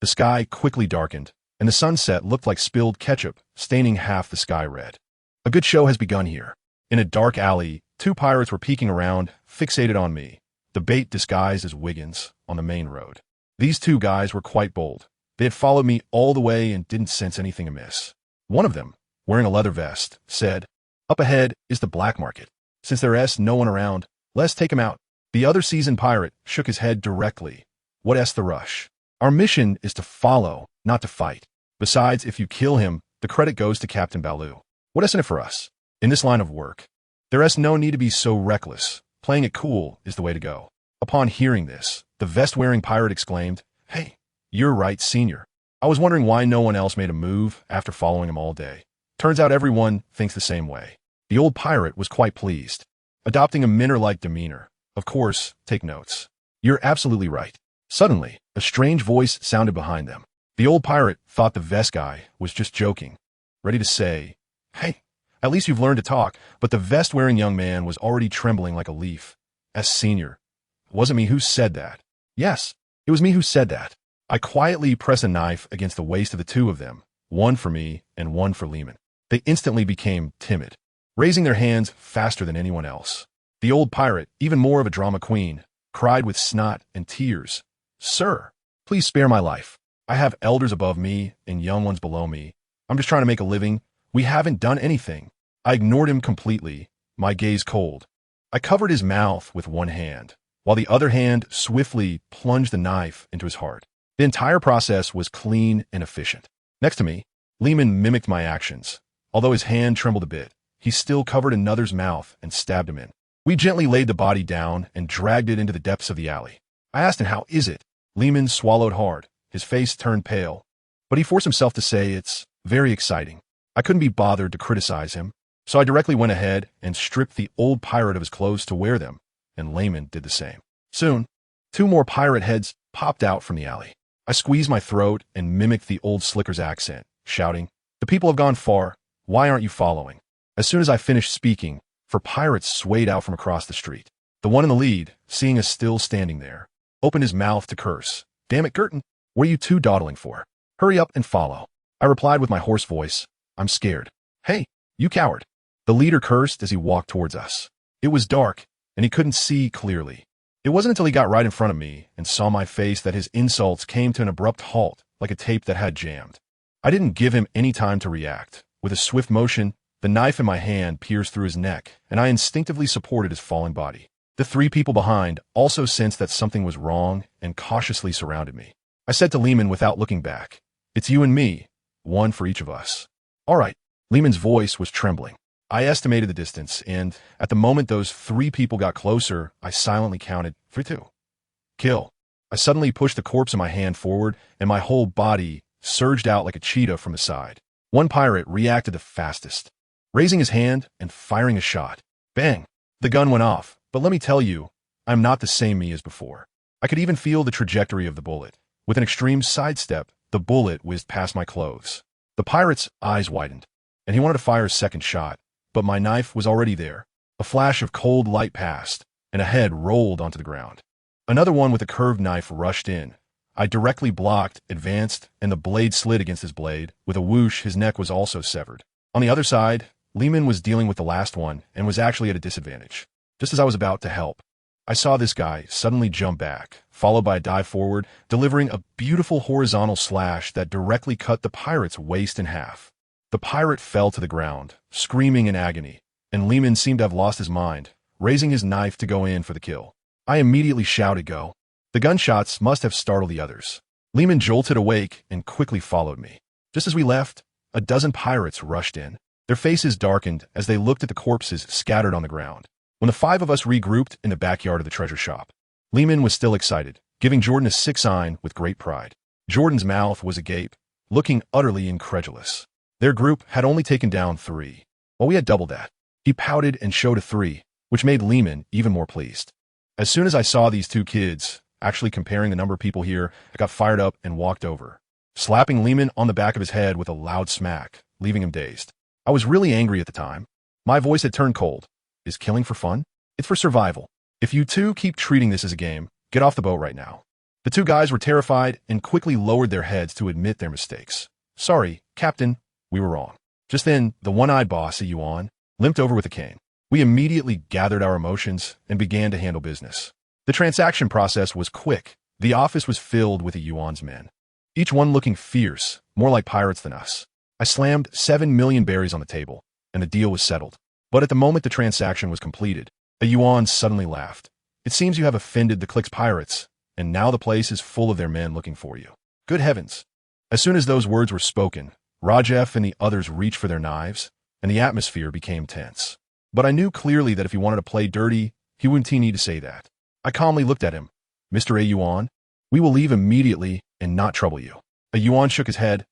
The sky quickly darkened, and the sunset looked like spilled ketchup, staining half the sky red. A good show has begun here. In a dark alley, two pirates were peeking around, fixated on me, the bait disguised as Wiggins, on the main road. These two guys were quite bold. They had followed me all the way and didn't sense anything amiss. One of them, wearing a leather vest, said, "Up ahead is the black market. Since there's no one around, let's take him out." The other seasoned pirate shook his head directly. "What's the rush? Our mission is to follow, not to fight. Besides, if you kill him, the credit goes to Captain Baloo. What's in it for us? In this line of work, there's no need to be so reckless. Playing it cool is the way to go." Upon hearing this, the vest-wearing pirate exclaimed, "Hey, you're right, senior. I was wondering why no one else made a move after following him all day. Turns out everyone thinks the same way." The old pirate was quite pleased, adopting a minor-like demeanor. "Of course, take notes. You're absolutely right." Suddenly, a strange voice sounded behind them. The old pirate thought the vest guy was just joking, ready to say, "Hey, at least you've learned to talk," but the vest-wearing young man was already trembling like a leaf. "As senior, it wasn't me who said that." "Yes, it was me who said that." I quietly pressed a knife against the waist of the two of them, one for me and one for Lehman. They instantly became timid, raising their hands faster than anyone else. The old pirate, even more of a drama queen, cried with snot and tears, "Sir, please spare my life. I have elders above me and young ones below me. I'm just trying to make a living. We haven't done anything." I ignored him completely, my gaze cold. I covered his mouth with one hand, while the other hand swiftly plunged the knife into his heart. The entire process was clean and efficient. Next to me, Lehman mimicked my actions. Although his hand trembled a bit, he still covered another's mouth and stabbed him in. We gently laid the body down and dragged it into the depths of the alley. I asked him, "How is it?" Lehman swallowed hard. His face turned pale, but he forced himself to say, "It's very exciting." I couldn't be bothered to criticize him, so I directly went ahead and stripped the old pirate of his clothes to wear them, and Lehman did the same. Soon, two more pirate heads popped out from the alley. I squeezed my throat and mimicked the old slicker's accent, shouting, "The people have gone far. Why aren't you following?" As soon as I finished speaking, four pirates swayed out from across the street. The one in the lead, seeing us still standing there, opened his mouth to curse. "Damn it, Girton, what are you two dawdling for? Hurry up and follow." I replied with my hoarse voice, "I'm scared." "Hey, you coward." The leader cursed as he walked towards us. It was dark, and he couldn't see clearly. It wasn't until he got right in front of me and saw my face that his insults came to an abrupt halt, like a tape that had jammed. I didn't give him any time to react. With a swift motion, the knife in my hand pierced through his neck, and I instinctively supported his falling body. The three people behind also sensed that something was wrong and cautiously surrounded me. I said to Lehman without looking back, "It's you and me, one for each of us." "All right." Lehman's voice was trembling. I estimated the distance, and at the moment those three people got closer, I silently counted 3, 2. Kill. I suddenly pushed the corpse in my hand forward, and my whole body surged out like a cheetah from the side. One pirate reacted the fastest, raising his hand and firing a shot. Bang! The gun went off, But let me tell you, I'm not the same me as before. I could even feel the trajectory of the bullet. With an extreme sidestep, the bullet whizzed past my clothes. The pirate's eyes widened, and he wanted to fire a second shot, but my knife was already there. A flash of cold light passed, and a head rolled onto the ground. Another one with a curved knife rushed in. I directly blocked, advanced, and the blade slid against his blade. With a whoosh, his neck was also severed. On the other side, Lehman was dealing with the last one and was actually at a disadvantage. Just as I was about to help, I saw this guy suddenly jump back, followed by a dive forward, delivering a beautiful horizontal slash that directly cut the pirate's waist in half. The pirate fell to the ground, screaming in agony, and Lehman seemed to have lost his mind, raising his knife to go in for the kill. I immediately shouted, "Go!" The gunshots must have startled the others. Lehman jolted awake and quickly followed me. Just as we left, a dozen pirates rushed in. Their faces darkened as they looked at the corpses scattered on the ground. When the 5 of us regrouped in the backyard of the treasure shop, Lehman was still excited, giving Jordan a 6-sign with great pride. Jordan's mouth was agape, looking utterly incredulous. Their group had only taken down 3, while we had double that. He pouted and showed a 3, which made Lehman even more pleased. As soon as I saw these 2 kids, actually comparing the number of people here, I got fired up and walked over, slapping Lehman on the back of his head with a loud smack, leaving him dazed. I was really angry at the time. My voice had turned cold. Is killing for fun? It's for survival. If you two keep treating this as a game, get off the boat right now. The 2 guys were terrified and quickly lowered their heads to admit their mistakes. Sorry, Captain, we were wrong. Just then, the one-eyed boss, a Yuan, limped over with a cane. We immediately gathered our emotions and began to handle business. The transaction process was quick. The office was filled with the Yuan's men, each one looking fierce, more like pirates than us. I slammed 7 million berries on the table, and the deal was settled. But at the moment the transaction was completed, a Yuan suddenly laughed. It seems you have offended the clique's pirates, and now the place is full of their men looking for you. Good heavens. As soon as those words were spoken, Rajef and the others reached for their knives, and the atmosphere became tense. But I knew clearly that if he wanted to play dirty, he wouldn't need to say that. I calmly looked at him. Mr. A. Yuan, we will leave immediately and not trouble you. A Yuan shook his head.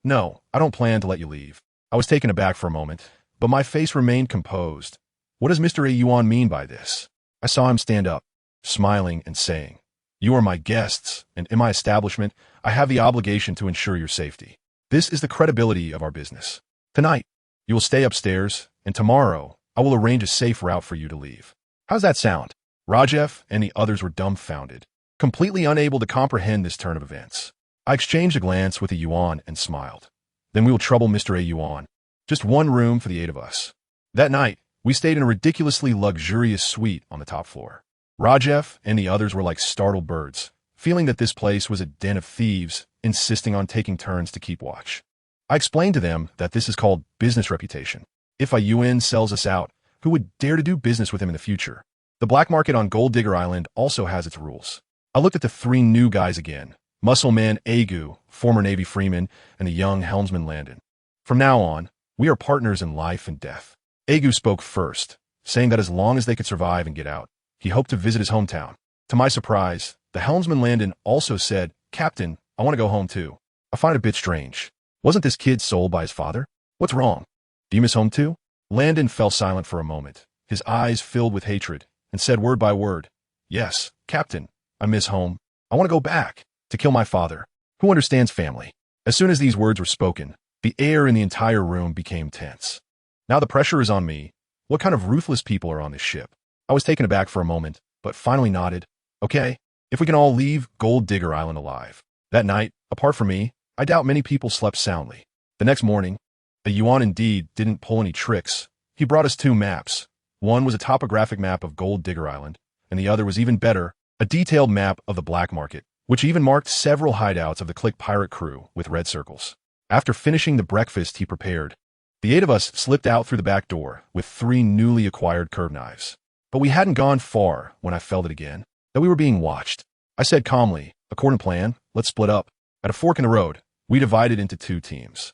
No, I don't plan to let you leave. I was taken aback for a moment, but my face remained composed. What does Mr. A. Yuan mean by this? I saw him stand up, smiling and saying, You are my guests, and in my establishment, I have the obligation to ensure your safety. This is the credibility of our business. Tonight, you will stay upstairs, and tomorrow, I will arrange a safe route for you to leave. How's that sound? Rajef and the others were dumbfounded, completely unable to comprehend this turn of events. I exchanged a glance with the Yuan and smiled. Then we will trouble Mr. A. Yuan. Just one room for the 8 of us. That night, we stayed in a ridiculously luxurious suite on the top floor. Rajef and the others were like startled birds, feeling that this place was a den of thieves, insisting on taking turns to keep watch. I explained to them that this is called business reputation. If a Yuan sells us out, who would dare to do business with him in the future? The black market on Gold Digger Island also has its rules. I looked at the 3 new guys again, Muscle Man Agu, former Navy freeman, and the young helmsman Landon. From now on, we are partners in life and death. Agu spoke first, saying that as long as they could survive and get out, he hoped to visit his hometown. To my surprise, the helmsman Landon also said, Captain, I want to go home too. I find it a bit strange. Wasn't this kid sold by his father? What's wrong? Do you miss home too? Landon fell silent for a moment, his eyes filled with hatred, and said word by word, Yes, Captain, I miss home. I want to go back to kill my father. Who understands family? As soon as these words were spoken, the air in the entire room became tense. Now the pressure is on me. What kind of ruthless people are on this ship? I was taken aback for a moment, but finally nodded. Okay, if we can all leave Gold Digger Island alive. That night, apart from me, I doubt many people slept soundly. The next morning, a Yuan indeed didn't pull any tricks. He brought us 2 maps. One was a topographic map of Gold Digger Island, and the other was even better, a detailed map of the black market, which even marked several hideouts of the clique pirate crew with red circles. After finishing the breakfast he prepared, the 8 of us slipped out through the back door with 3 newly acquired curved knives. But we hadn't gone far when I felt it again, that we were being watched. I said calmly, according to plan, let's split up. At a fork in the road, we divided into 2 teams.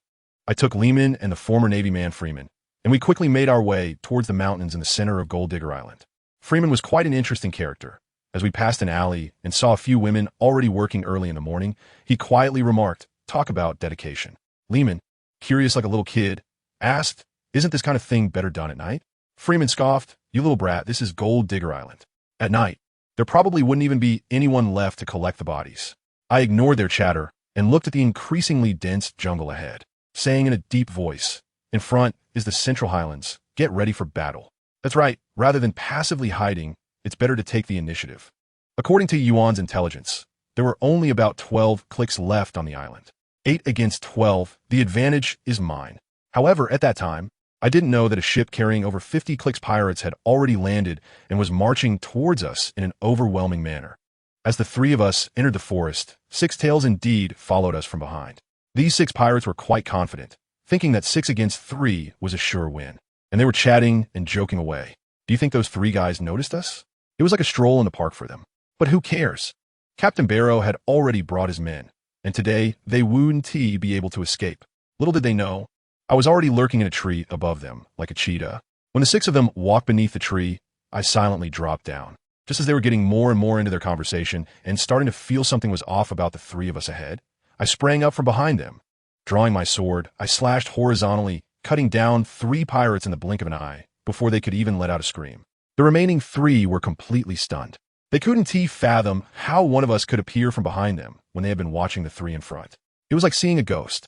I took Lehman and the former Navy man Freeman, and we quickly made our way towards the mountains in the center of Gold Digger Island. Freeman was quite an interesting character. As we passed an alley and saw a few women already working early in the morning, he quietly remarked, Talk about dedication. Lehman, curious like a little kid, asked, Isn't this kind of thing better done at night? Freeman scoffed. You little brat, this is Gold Digger Island. At night, there probably wouldn't even be anyone left to collect the bodies. I ignored their chatter and looked at the increasingly dense jungle ahead, saying in a deep voice, in front is the Central Highlands. Get ready for battle. That's right, rather than passively hiding, it's better to take the initiative. According to Yuan's intelligence, there were only about 12 cliques left on the island. 8 against 12, the advantage is mine. However, at that time, I didn't know that a ship carrying over 50 cliques pirates had already landed and was marching towards us in an overwhelming manner. As the 3 of us entered the forest, Six Tails indeed followed us from behind. These 6 pirates were quite confident, thinking that 6 against 3 was a sure win, and they were chatting and joking away. Do you think those 3 guys noticed us? It was like a stroll in the park for them. But who cares? Captain Barrow had already brought his men, and today they wouldn't be able to escape. Little did they know, I was already lurking in a tree above them, like a cheetah. When the 6 of them walked beneath the tree, I silently dropped down. Just as they were getting more and more into their conversation and starting to feel something was off about the 3 of us ahead, I sprang up from behind them. Drawing my sword, I slashed horizontally, cutting down 3 pirates in the blink of an eye before they could even let out a scream. The remaining 3 were completely stunned. They couldn't fathom how one of us could appear from behind them when they had been watching the 3 in front. It was like seeing a ghost.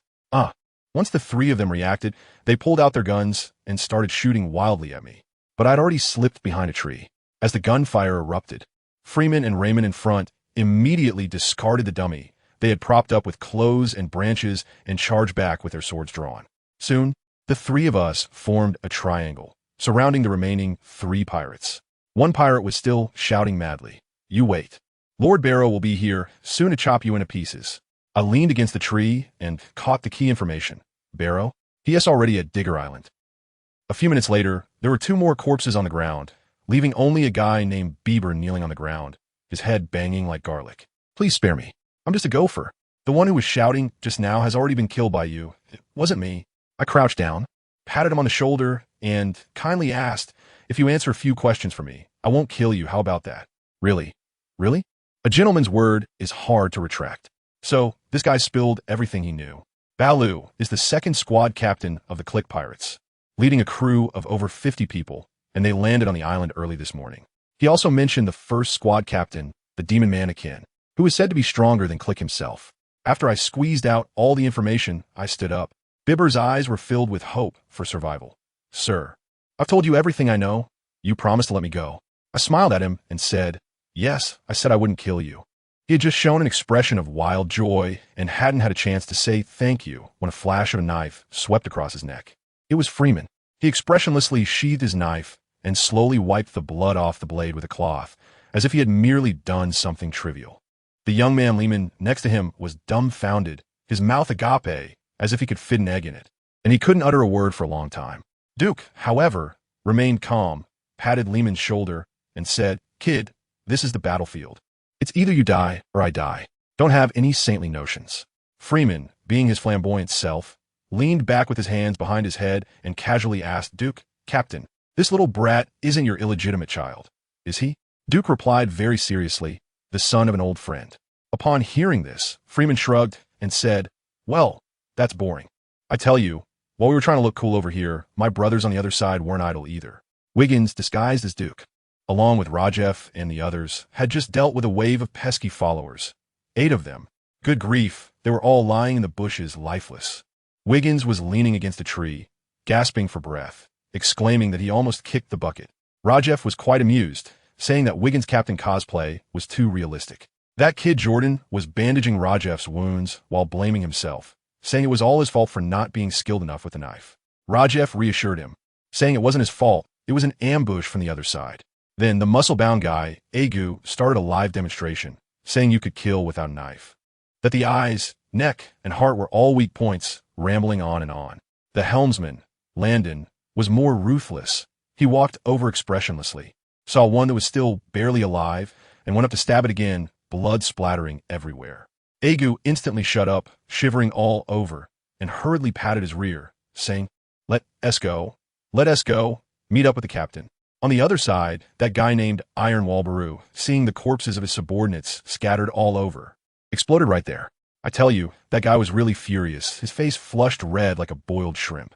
Once the 3 of them reacted, they pulled out their guns and started shooting wildly at me. But I'd already slipped behind a tree. As the gunfire erupted, Freeman and Raymond in front immediately discarded the dummy they had propped up with clothes and branches and charged back with their swords drawn. Soon, the 3 of us formed a triangle, surrounding the remaining 3 pirates. One pirate was still shouting madly, "You wait. Lord Barrow will be here soon to chop you into pieces." I leaned against the tree and caught the key information. Barrow? He is already at Digger Island. A few minutes later, there were 2 more corpses on the ground, leaving only a guy named Bieber kneeling on the ground, his head banging like garlic. Please spare me. I'm just a gopher. The one who was shouting just now has already been killed by you. It wasn't me. I crouched down, patted him on the shoulder, and kindly asked, if you answer a few questions for me, I won't kill you. How about that? Really? Really? A gentleman's word is hard to retract. So, this guy spilled everything he knew. Baloo is the 2nd squad captain of the Clique Pirates, leading a crew of over 50 people, and they landed on the island early this morning. He also mentioned the 1st squad captain, the Demon Mannequin, who is said to be stronger than Clique himself. After I squeezed out all the information, I stood up. Bibber's eyes were filled with hope for survival. Sir, I've told you everything I know. You promised to let me go. I smiled at him and said, yes, I said I wouldn't kill you. He had just shown an expression of wild joy and hadn't had a chance to say thank you when a flash of a knife swept across his neck. It was Freeman. He expressionlessly sheathed his knife and slowly wiped the blood off the blade with a cloth, as if he had merely done something trivial. The young man Lehman next to him was dumbfounded, his mouth agape, as if he could fit an egg in it, and he couldn't utter a word for a long time. Duke, however, remained calm, patted Lehman's shoulder, and said, Kid, this is the battlefield. It's either you die or I die. Don't have any saintly notions. Freeman, being his flamboyant self, leaned back with his hands behind his head and casually asked, Duke, Captain, this little brat isn't your illegitimate child, is he? Duke replied very seriously, the son of an old friend. Upon hearing this, Freeman shrugged and said, well, that's boring. I tell you, while we were trying to look cool over here, my brothers on the other side weren't idle either. Wiggins, disguised as Duke, along with Rajef and the others, had just dealt with a wave of pesky followers. 8 of them. Good grief, they were all lying in the bushes lifeless. Wiggins was leaning against a tree, gasping for breath, exclaiming that he almost kicked the bucket. Rajef was quite amused, saying that Wiggins' captain cosplay was too realistic. That kid Jordan was bandaging Rajef's wounds while blaming himself, saying it was all his fault for not being skilled enough with the knife. Rajef reassured him, saying it wasn't his fault, it was an ambush from the other side. Then the muscle-bound guy, Agu, started a live demonstration, saying you could kill without a knife. That the eyes, neck, and heart were all weak points, rambling on and on. The helmsman, Landon, was more ruthless. He walked over expressionlessly, saw one that was still barely alive, and went up to stab it again, blood splattering everywhere. Agu instantly shut up, shivering all over, and hurriedly patted his rear, saying, Let us go. Let us go. Meet up with the captain. On the other side, that guy named Iron Walbaroo, seeing the corpses of his subordinates scattered all over, exploded right there. I tell you, that guy was really furious, his face flushed red like a boiled shrimp.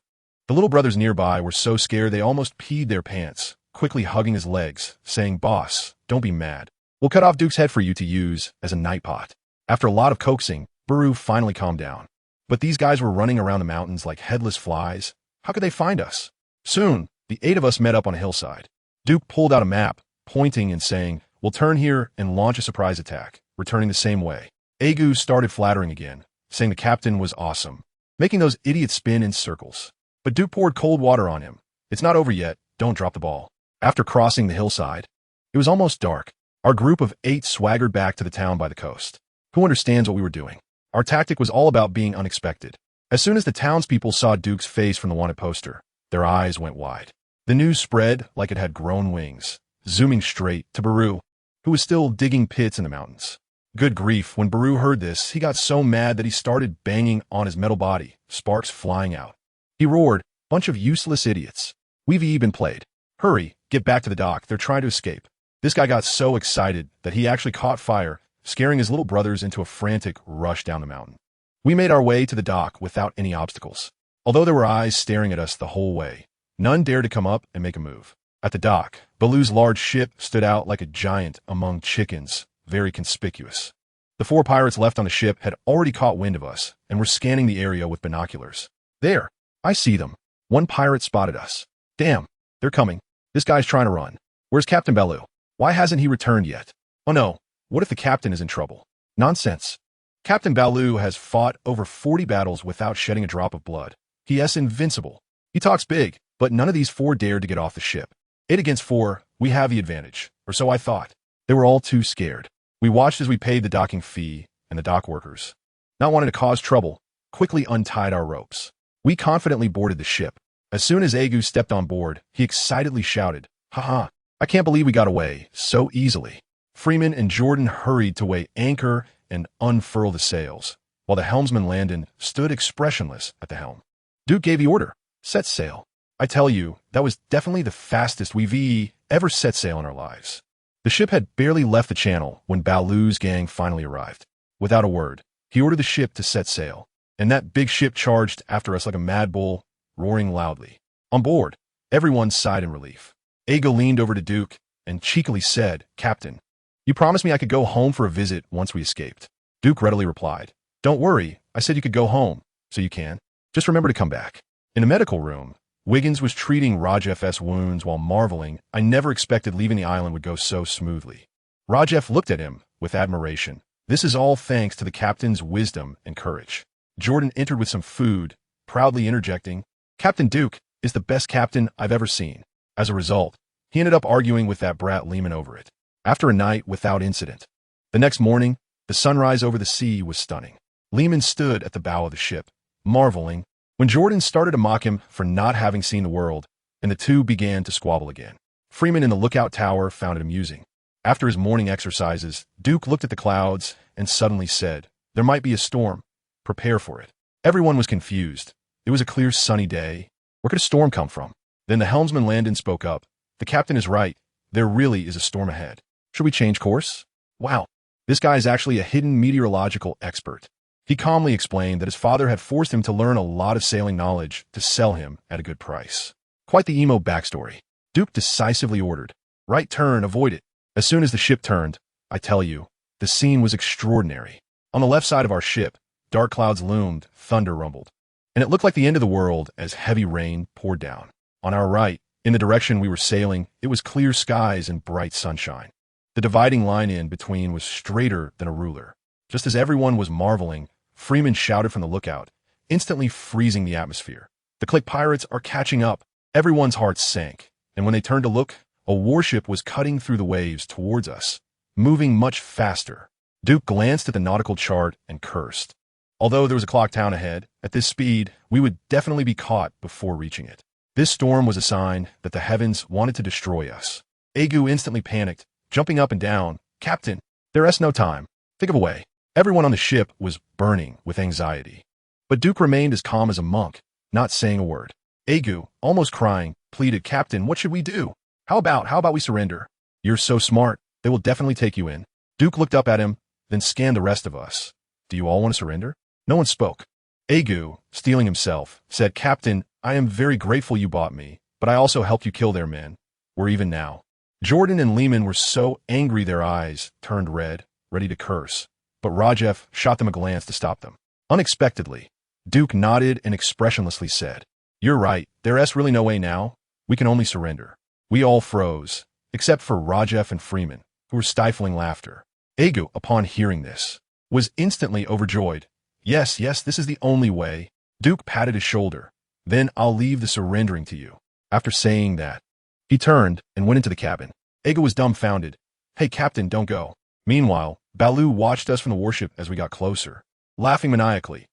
The little brothers nearby were so scared they almost peed their pants, quickly hugging his legs, saying, "Boss, don't be mad. We'll cut off Duke's head for you to use as a night pot." After a lot of coaxing, Baru finally calmed down. But these guys were running around the mountains like headless flies. How could they find us? Soon, the 8 of us met up on a hillside. Duke pulled out a map, pointing and saying, "We'll turn here and launch a surprise attack, returning the same way." Agu started flattering again, saying the captain was awesome, making those idiots spin in circles. But Duke poured cold water on him. "It's not over yet. Don't drop the ball." After crossing the hillside, it was almost dark. Our group of 8 swaggered back to the town by the coast. Who understands what we were doing? Our tactic was all about being unexpected. As soon as the townspeople saw Duke's face from the wanted poster, their eyes went wide. The news spread like it had grown wings, zooming straight to Baru, who was still digging pits in the mountains. Good grief, when Baru heard this, he got so mad that he started banging on his metal body, sparks flying out. He roared, "Bunch of useless idiots. We've even played. Hurry, get back to the dock, they're trying to escape." This guy got so excited that he actually caught fire, scaring his little brothers into a frantic rush down the mountain. We made our way to the dock without any obstacles. Although there were eyes staring at us the whole way, none dared to come up and make a move. At the dock, Baloo's large ship stood out like a giant among chickens, very conspicuous. The 4 pirates left on the ship had already caught wind of us and were scanning the area with binoculars. "There, I see them." One pirate spotted us. "Damn, they're coming. This guy's trying to run. Where's Captain Baloo? Why hasn't he returned yet? Oh no, what if the captain is in trouble?" Nonsense. Captain Baloo has fought over 40 battles without shedding a drop of blood. He is invincible. He talks big, but none of these 4 dared to get off the ship. 8 against 4, we have the advantage, or so I thought. They were all too scared. We watched as we paid the docking fee, and the dock workers, not wanting to cause trouble, quickly untied our ropes. We confidently boarded the ship. As soon as Agu stepped on board, he excitedly shouted, "Haha, I can't believe we got away so easily." Freeman and Jordan hurried to weigh anchor and unfurl the sails, while the helmsman Landon stood expressionless at the helm. Duke gave the order, "Set sail." I tell you, that was definitely the fastest we've ever set sail in our lives. The ship had barely left the channel when Baloo's gang finally arrived. Without a word, he ordered the ship to set sail, and that big ship charged after us like a mad bull, roaring loudly. On board, everyone sighed in relief. Ago leaned over to Duke and cheekily said, "Captain, you promised me I could go home for a visit once we escaped." Duke readily replied, "Don't worry, I said you could go home, so you can. Just remember to come back." In the medical room, Wiggins was treating Rajeff's wounds while marveling, "I never expected leaving the island would go so smoothly." Rajeff looked at him with admiration. "This is all thanks to the captain's wisdom and courage." Jordan entered with some food, proudly interjecting, "Captain Duke is the best captain I've ever seen." As a result, he ended up arguing with that brat Lehman over it. After a night without incident, the next morning, the sunrise over the sea was stunning. Lehman stood at the bow of the ship, marveling, when Jordan started to mock him for not having seen the world, and the two began to squabble again. Freeman in the lookout tower found it amusing. After his morning exercises, Duke looked at the clouds and suddenly said, "There might be a storm. Prepare for it." Everyone was confused. It was a clear sunny day. Where could a storm come from? Then the helmsman Landon spoke up. "The captain is right. There really is a storm ahead. Should we change course?" Wow, this guy is actually a hidden meteorological expert. He calmly explained that his father had forced him to learn a lot of sailing knowledge to sell him at a good price. Quite the emo backstory. Duke decisively ordered, "Right turn, avoid it." As soon as the ship turned, I tell you, the scene was extraordinary. On the left side of our ship, dark clouds loomed, thunder rumbled, and it looked like the end of the world as heavy rain poured down. On our right, in the direction we were sailing, it was clear skies and bright sunshine. The dividing line in between was straighter than a ruler. Just as everyone was marveling, Freeman shouted from the lookout, instantly freezing the atmosphere. "The Click Pirates are catching up." Everyone's hearts sank, and when they turned to look, a warship was cutting through the waves towards us, moving much faster. Duke glanced at the nautical chart and cursed. Although there was a clock town ahead, at this speed, we would definitely be caught before reaching it. This storm was a sign that the heavens wanted to destroy us. Agu instantly panicked, jumping up and down. "Captain, there is no time. Think of a way." Everyone on the ship was burning with anxiety. But Duke remained as calm as a monk, not saying a word. Agu, almost crying, pleaded, "Captain, what should we do? How about we surrender? You're so smart, they will definitely take you in." Duke looked up at him, then scanned the rest of us. "Do you all want to surrender?" No one spoke. Agu, steeling himself, said, "Captain, I am very grateful you bought me, but I also helped you kill their men. We're even now. Jordan and Lehman were so angry their eyes turned red, ready to curse, but Rajef shot them a glance to stop them. Unexpectedly, Duke nodded and expressionlessly said, "You're right, there's really no way now. We can only surrender." We all froze, except for Rajef and Freeman, who were stifling laughter. Agu, upon hearing this, was instantly overjoyed. Yes, this is the only way." Duke patted his shoulder. "Then I'll leave the surrendering to you." After saying that, he turned and went into the cabin. Agu was dumbfounded. "Hey, Captain, don't go." Meanwhile, Baloo watched us from the warship as we got closer, laughing maniacally.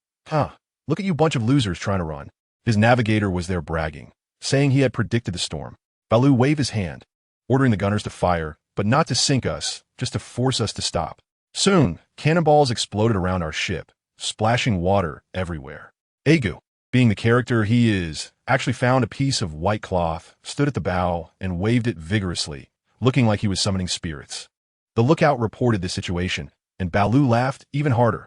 Look at you bunch of losers trying to run." His navigator was there bragging, saying he had predicted the storm. Baloo waved his hand, ordering the gunners to fire, but not to sink us, just to force us to stop. Soon, cannonballs exploded around our ship, splashing water everywhere. Agu, being the character he is, actually found a piece of white cloth, stood at the bow, and waved it vigorously, looking like he was summoning spirits. The lookout reported the situation, and Baloo laughed even harder.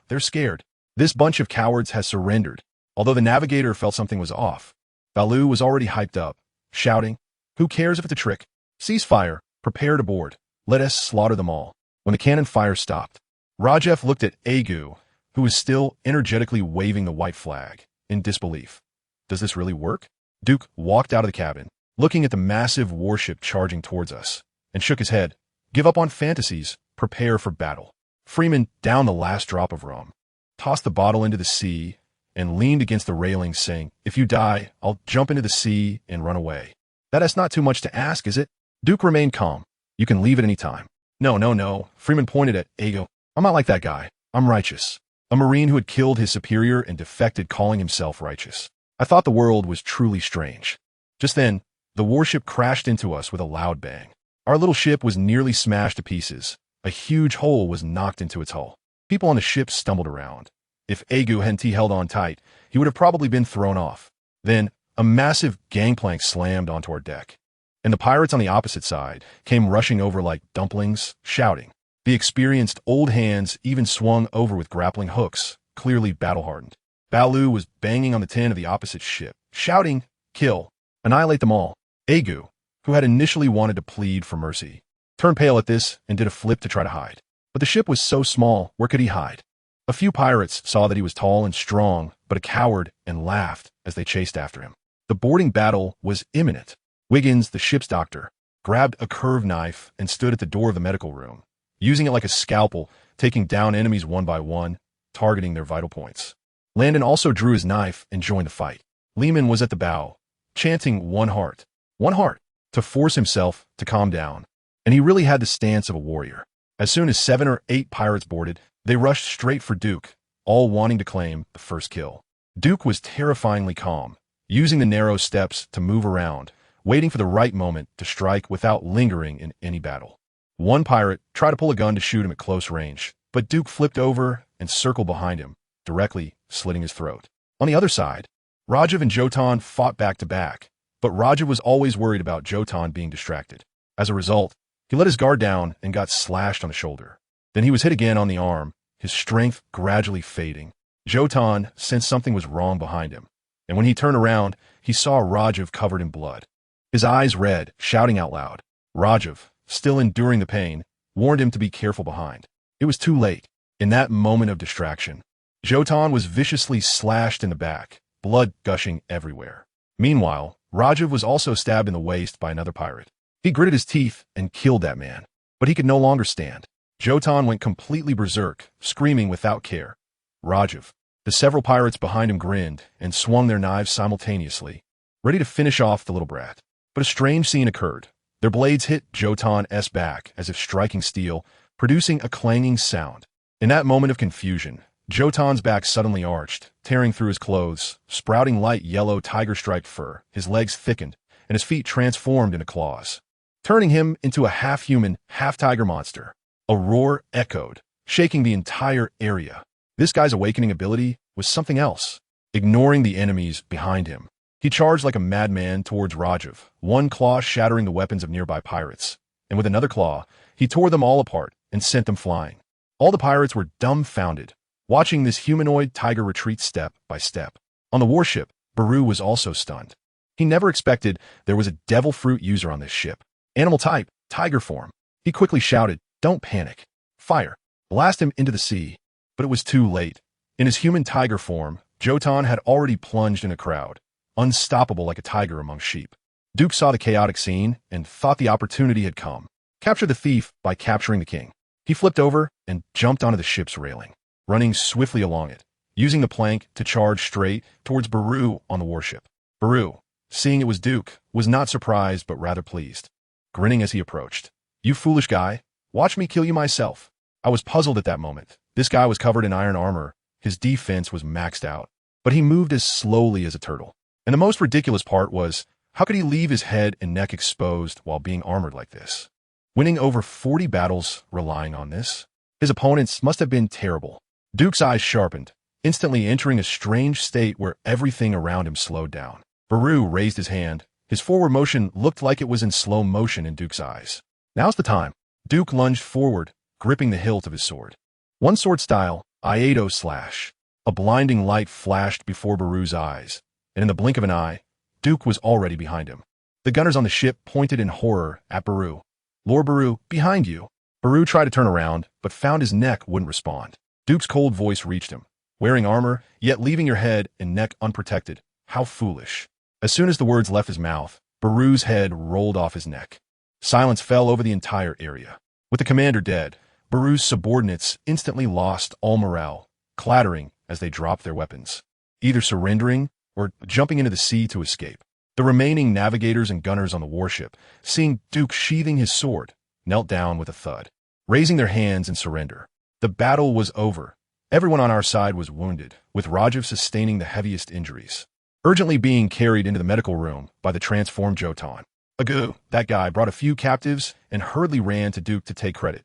They're scared. This bunch of cowards has surrendered. Although the navigator felt something was off, Baloo was already hyped up, shouting, "Who cares if it's a trick? Cease fire, prepare to board. Let us slaughter them all." When the cannon fire stopped, Rajef looked at Agu, who was still energetically waving the white flag, in disbelief. Does this really work? Duke walked out of the cabin, looking at the massive warship charging towards us, and shook his head. "Give up on fantasies, prepare for battle." Freeman downed the last drop of rum, tossed the bottle into the sea, and leaned against the railing, saying, "If you die, I'll jump into the sea and run away." That's not too much to ask, is it? Duke remained calm. "You can leave at any time." No. Freeman pointed at Agu. "I'm not like that guy. I'm righteous." A Marine who had killed his superior and defected, calling himself righteous. I thought the world was truly strange. Just then, the warship crashed into us with a loud bang. Our little ship was nearly smashed to pieces. A huge hole was knocked into its hull. People on the ship stumbled around. If Agu hadn't held on tight, he would have probably been thrown off. Then, a massive gangplank slammed onto our deck, and the pirates on the opposite side came rushing over like dumplings, shouting. The experienced old hands even swung over with grappling hooks, clearly battle-hardened. Baloo was banging on the tin of the opposite ship, shouting, "Kill! Annihilate them all!" Agu, who had initially wanted to plead for mercy, turned pale at this and did a flip to try to hide. But the ship was so small, where could he hide? A few pirates saw that he was tall and strong, but a coward, and laughed as they chased after him. The boarding battle was imminent. Wiggins, the ship's doctor, grabbed a curved knife and stood at the door of the medical room, using it like a scalpel, taking down enemies one by one, targeting their vital points. Landon also drew his knife and joined the fight. Lehman was at the bow, chanting one heart, to force himself to calm down, and he really had the stance of a warrior. As soon as 7 or 8 pirates boarded, they rushed straight for Duke, all wanting to claim the first kill. Duke was terrifyingly calm, using the narrow steps to move around, waiting for the right moment to strike without lingering in any battle. One pirate tried to pull a gun to shoot him at close range, but Duke flipped over and circled behind him, directly slitting his throat. On the other side, Rajiv and Jotan fought back to back, but Rajiv was always worried about Jotan being distracted. As a result, he let his guard down and got slashed on the shoulder. Then he was hit again on the arm, his strength gradually fading. Jotan sensed something was wrong behind him, and when he turned around, he saw Rajiv covered in blood. His eyes red, shouting out loud. Rajiv, still enduring the pain, warned him to be careful behind. It was too late. In that moment of distraction, Jotan was viciously slashed in the back, blood gushing everywhere. Meanwhile, Rajiv was also stabbed in the waist by another pirate. He gritted his teeth and killed that man, but he could no longer stand. Jotan went completely berserk, screaming without care. Rajiv. The several pirates behind him grinned and swung their knives simultaneously, ready to finish off the little brat. But a strange scene occurred. Their blades hit Jotan's back as if striking steel, producing a clanging sound. In that moment of confusion, Jotan's back suddenly arched, tearing through his clothes, sprouting light yellow tiger-striped fur. His legs thickened, and his feet transformed into claws, turning him into a half-human, half-tiger monster. A roar echoed, shaking the entire area. This guy's awakening ability was something else. Ignoring the enemies behind him, he charged like a madman towards Rajiv, one claw shattering the weapons of nearby pirates, and with another claw, he tore them all apart and sent them flying. All the pirates were dumbfounded, watching this humanoid tiger retreat step by step. On the warship, Baru was also stunned. He never expected there was a devil fruit user on this ship. Animal type, tiger form. He quickly shouted, "Don't panic. Fire." Blast him into the sea. But it was too late. In his human tiger form, Jotan had already plunged in a crowd, unstoppable like a tiger among sheep. Duke saw the chaotic scene and thought the opportunity had come. Capture the thief by capturing the king. He flipped over and jumped onto the ship's railing, running swiftly along it, using the plank to charge straight towards Baru on the warship. Baru, seeing it was Duke, was not surprised but rather pleased, grinning as he approached. "You foolish guy, watch me kill you myself." I was puzzled at that moment. This guy was covered in iron armor, his defense was maxed out, but he moved as slowly as a turtle. And the most ridiculous part was, how could he leave his head and neck exposed while being armored like this? Winning over 40 battles relying on this? His opponents must have been terrible. Duke's eyes sharpened, instantly entering a strange state where everything around him slowed down. Baru raised his hand. His forward motion looked like it was in slow motion in Duke's eyes. Now's the time. Duke lunged forward, gripping the hilt of his sword. One sword style, Iato slash. A blinding light flashed before Baru's eyes, and in the blink of an eye, Duke was already behind him. The gunners on the ship pointed in horror at Baru. "Lord Baru, behind you." Baru tried to turn around, but found his neck wouldn't respond. Duke's cold voice reached him. "Wearing armor, yet leaving your head and neck unprotected. How foolish." As soon as the words left his mouth, Baru's head rolled off his neck. Silence fell over the entire area. With the commander dead, Baru's subordinates instantly lost all morale, clattering as they dropped their weapons, either surrendering or jumping into the sea to escape. The remaining navigators and gunners on the warship, seeing Duke sheathing his sword, knelt down with a thud, raising their hands in surrender. The battle was over. Everyone on our side was wounded, with Rajiv sustaining the heaviest injuries, urgently being carried into the medical room by the transformed Jotan. Agu, that guy, brought a few captives and hurriedly ran to Duke to take credit.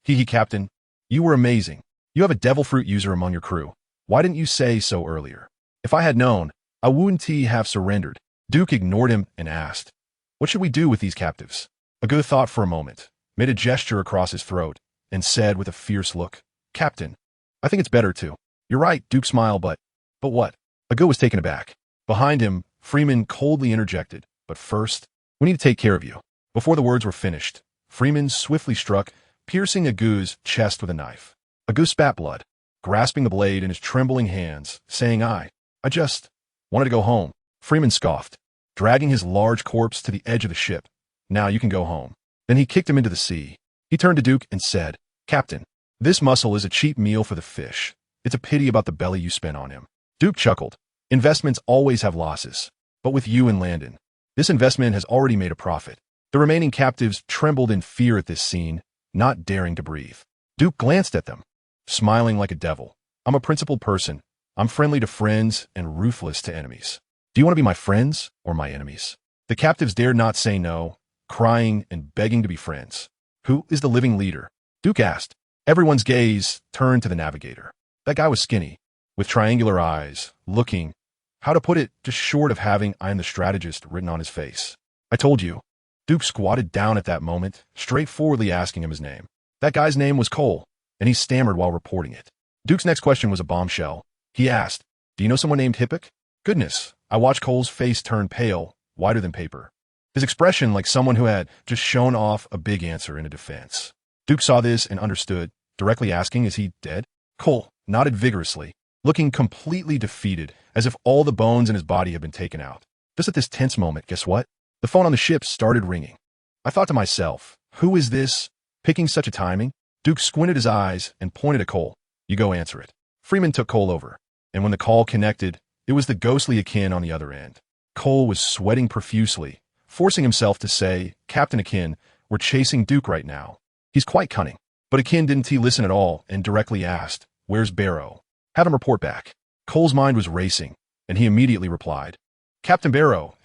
"He, Captain, you were amazing. You have a devil fruit user among your crew. Why didn't you say so earlier? If I had known, I wouldn't have surrendered." Duke ignored him and asked, "What should we do with these captives?" Agu thought for a moment, made a gesture across his throat, and said with a fierce look, "Captain, I think it's better to." "You're right," Duke smiled, but what?" Agu was taken aback. Behind him, Freeman coldly interjected, "But first, we need to take care of you." Before the words were finished, Freeman swiftly struck, piercing Agu's chest with a knife. Agu spat blood, grasping the blade in his trembling hands, saying, I just wanted to go home." Freeman scoffed, dragging his large corpse to the edge of the ship. "Now you can go home." Then he kicked him into the sea. He turned to Duke and said, "Captain, this mussel is a cheap meal for the fish. It's a pity about the belly you spent on him." Duke chuckled. "Investments always have losses. But with you and Landon, this investment has already made a profit." The remaining captives trembled in fear at this scene, not daring to breathe. Duke glanced at them, smiling like a devil. "I'm a principled person. I'm friendly to friends and ruthless to enemies. Do you want to be my friends or my enemies?" The captives dared not say no, crying and begging to be friends. "Who is the living leader?" Duke asked. Everyone's gaze turned to the navigator. That guy was skinny, with triangular eyes, looking, how to put it, just short of having "I am the strategist" written on his face. "I told you." Duke squatted down at that moment, straightforwardly asking him his name. That guy's name was Cole, and he stammered while reporting it. Duke's next question was a bombshell. He asked, "Do you know someone named Hippick?" Goodness, I watched Cole's face turn pale, whiter than paper. His expression like someone who had just shown off a big answer in a defense. Duke saw this and understood, directly asking, "Is he dead?" Cole nodded vigorously, looking completely defeated, as if all the bones in his body had been taken out. Just at this tense moment, guess what? The phone on the ship started ringing. I thought to myself, who is this? Picking such a timing? Duke squinted his eyes and pointed at Cole. "You go answer it." Freeman took Cole over, and when the call connected, it was the ghostly Akin on the other end. Cole was sweating profusely, forcing himself to say, "Captain Akin, we're chasing Duke right now. He's quite cunning." But Akin didn't listen at all and directly asked, "Where's Barrow? Have him report back." Cole's mind was racing, and he immediately replied, "Captain Barrow,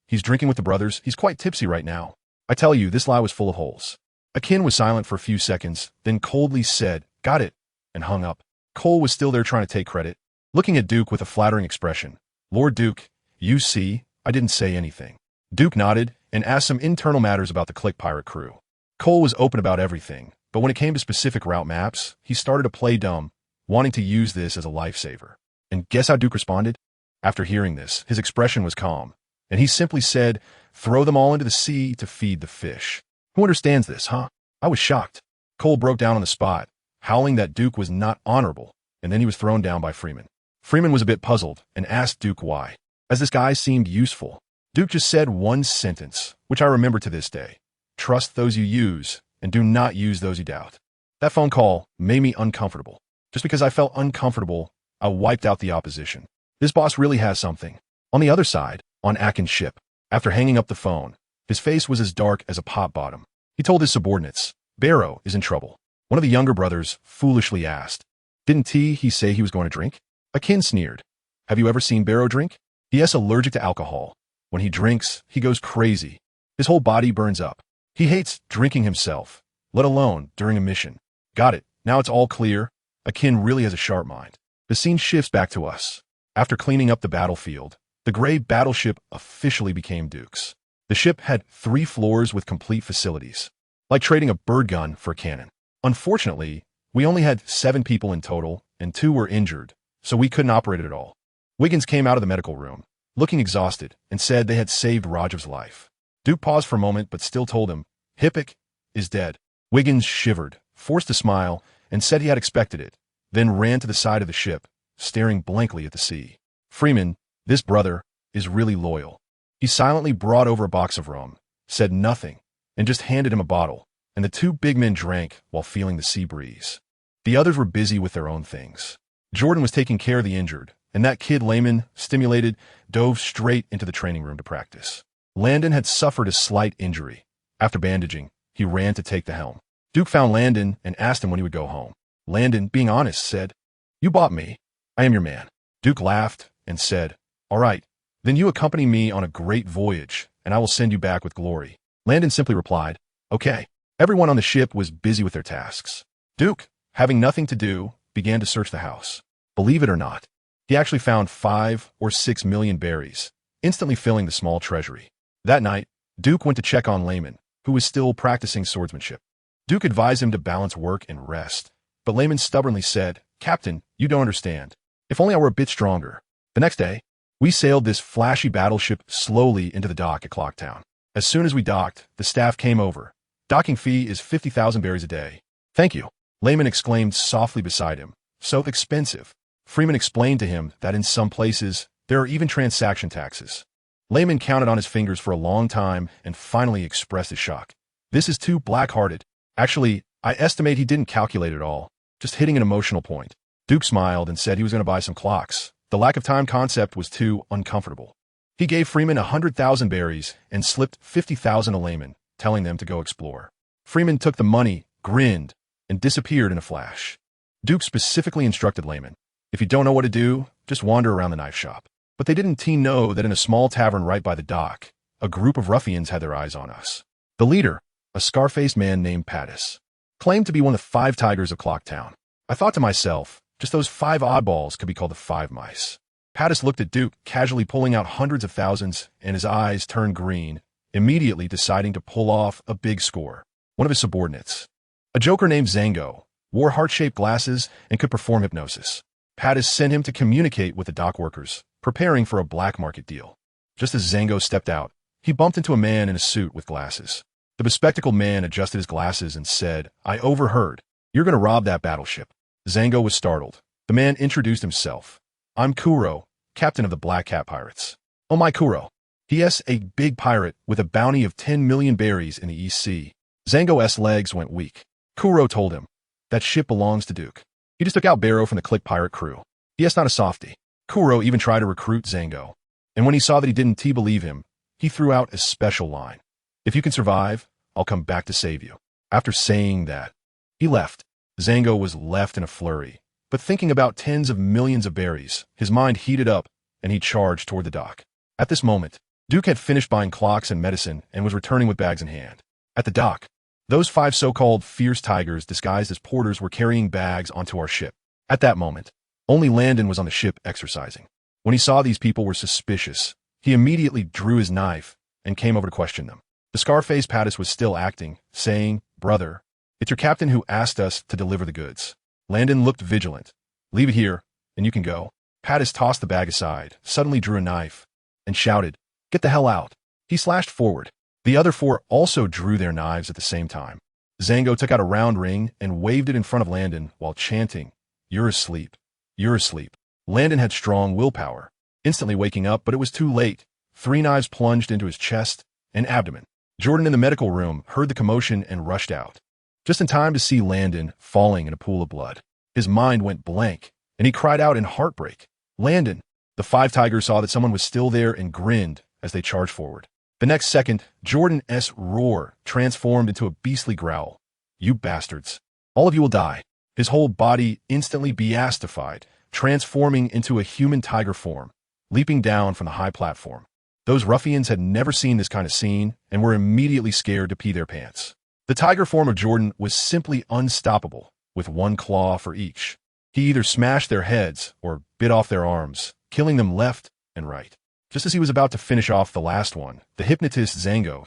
he's drinking with the brothers. He's quite tipsy right now. I tell you, this lie was full of holes." Akin was silent for a few seconds, then coldly said, "Got it," and hung up. Cole was still there trying to take credit, looking at Duke with a flattering expression. "Lord Duke, you see, I didn't say anything." Duke nodded and asked some internal matters about the Click Pirate crew. Cole was open about everything, but when it came to specific route maps, he started to play dumb, wanting to use this as a lifesaver. And guess how Duke responded? After hearing this, his expression was calm, and he simply said, "Throw them all into the sea to feed the fish." Who understands this, huh? I was shocked. Cole broke down on the spot, howling that Duke was not honorable, and then he was thrown down by Freeman. Freeman was a bit puzzled and asked Duke why, as this guy seemed useful. Duke just said one sentence, which I remember to this day: "Trust those you use, and do not use those you doubt." That phone call made me uncomfortable. Just because I felt uncomfortable, I wiped out the opposition. This boss really has something. On the other side, on Akin's ship, after hanging up the phone, his face was as dark as a pot bottom. He told his subordinates, "Barrow is in trouble." One of the younger brothers foolishly asked, "Didn't he say he was going to drink?" Akin sneered, "Have you ever seen Barrow drink? He is allergic to alcohol. When he drinks, he goes crazy. His whole body burns up. He hates drinking himself, let alone during a mission." Got it. Now it's all clear. Akin really has a sharp mind. The scene shifts back to us. After cleaning up the battlefield, the gray battleship officially became Duke's. The ship had 3 floors with complete facilities, like trading a bird gun for a cannon. Unfortunately, we only had 7 people in total, and 2 were injured, so we couldn't operate it at all. Wiggins came out of the medical room, looking exhausted, and said they had saved Rajav's life. Duke paused for a moment, but still told him, "Hippik is dead." Wiggins shivered, forced a smile, and said he had expected it, then ran to the side of the ship, staring blankly at the sea. Freeman, this brother, is really loyal. He silently brought over a box of rum, said nothing, and just handed him a bottle, and the 2 big men drank while feeling the sea breeze. The others were busy with their own things. Jordan was taking care of the injured, and that kid Layman, stimulated, dove straight into the training room to practice. Landon had suffered a slight injury. After bandaging, he ran to take the helm. Duke found Landon and asked him when he would go home. Landon, being honest, said, "You bought me. I am your man." Duke laughed and said, "All right, then you accompany me on a great voyage, and I will send you back with glory." Landon simply replied, "Okay." Everyone on the ship was busy with their tasks. Duke, having nothing to do, began to search the house. Believe it or not, he actually found 5 or 6 million berries, instantly filling the small treasury. That night, Duke went to check on Layman, who was still practicing swordsmanship. Duke advised him to balance work and rest, but Layman stubbornly said, "Captain, you don't understand. If only I were a bit stronger." The next day, we sailed this flashy battleship slowly into the dock at Clocktown. As soon as we docked, the staff came over. "Docking fee is 50,000 berries a day." "Thank you," Layman exclaimed softly beside him. "So expensive." Freeman explained to him that in some places, there are even transaction taxes. Layman counted on his fingers for a long time and finally expressed his shock. "This is too black-hearted." Actually, I estimate he didn't calculate it all, just hitting an emotional point. Duke smiled and said he was going to buy some clocks. The lack of time concept was too uncomfortable. He gave Freeman 100,000 berries and slipped 50,000 to Layman, telling them to go explore. Freeman took the money, grinned, and disappeared in a flash. Duke specifically instructed Layman, "If you don't know what to do, just wander around the knife shop." But they didn't know that in a small tavern right by the dock, a group of ruffians had their eyes on us. The leader, a scar-faced man named Pattis, claimed to be one of the 5 tigers of Clocktown. I thought to myself, just those 5 oddballs could be called the 5 mice. Pattis looked at Duke, casually pulling out hundreds of thousands, and his eyes turned green, immediately deciding to pull off a big score. One of his subordinates, a joker named Zango, wore heart-shaped glasses and could perform hypnosis. Pattis sent him to communicate with the dock workers, preparing for a black market deal. Just as Zango stepped out, he bumped into a man in a suit with glasses. The bespectacled man adjusted his glasses and said, "I overheard. You're going to rob that battleship." Zango was startled. The man introduced himself. "I'm Kuro, captain of the Black Cat Pirates." "Oh my Kuro. He.S. a big pirate with a bounty of 10 million berries in the East Sea." Zango's legs went weak. Kuro told him, "That ship belongs to Duke. He just took out Barrow from the Click Pirate crew. He.S. not a softie." Kuro even tried to recruit Zango, and when he saw that he didn't believe him, he threw out a special line. "If you can survive, I'll come back to save you." After saying that, he left. Zango was left in a flurry, but thinking about tens of millions of berries, his mind heated up, and he charged toward the dock. At this moment, Duke had finished buying clocks and medicine and was returning with bags in hand. At the dock, those 5 so-called fierce tigers disguised as porters were carrying bags onto our ship. At that moment, only Landon was on the ship exercising. When he saw these people were suspicious, he immediately drew his knife and came over to question them. The scar-faced Pattis was still acting, saying, "Brother, it's your captain who asked us to deliver the goods." Landon looked vigilant. "Leave it here, and you can go." Pattis tossed the bag aside, suddenly drew a knife, and shouted, "Get the hell out." He slashed forward. The other four also drew their knives at the same time. Zango took out a round ring and waved it in front of Landon while chanting, "You're asleep. You're asleep." Landon had strong willpower, instantly waking up, but it was too late. 3 knives plunged into his chest and abdomen. Jordan in the medical room heard the commotion and rushed out, just in time to see Landon falling in a pool of blood. His mind went blank, and he cried out in heartbreak, "Landon!" The 5 tigers saw that someone was still there and grinned as they charged forward. The next second, Jordan's roar transformed into a beastly growl. "You bastards. All of you will die." His whole body instantly beastified, transforming into a human tiger form, leaping down from the high platform. Those ruffians had never seen this kind of scene and were immediately scared to pee their pants. The tiger form of Jordan was simply unstoppable, with 1 claw for each. He either smashed their heads or bit off their arms, killing them left and right. Just as he was about to finish off the last one, the hypnotist Zango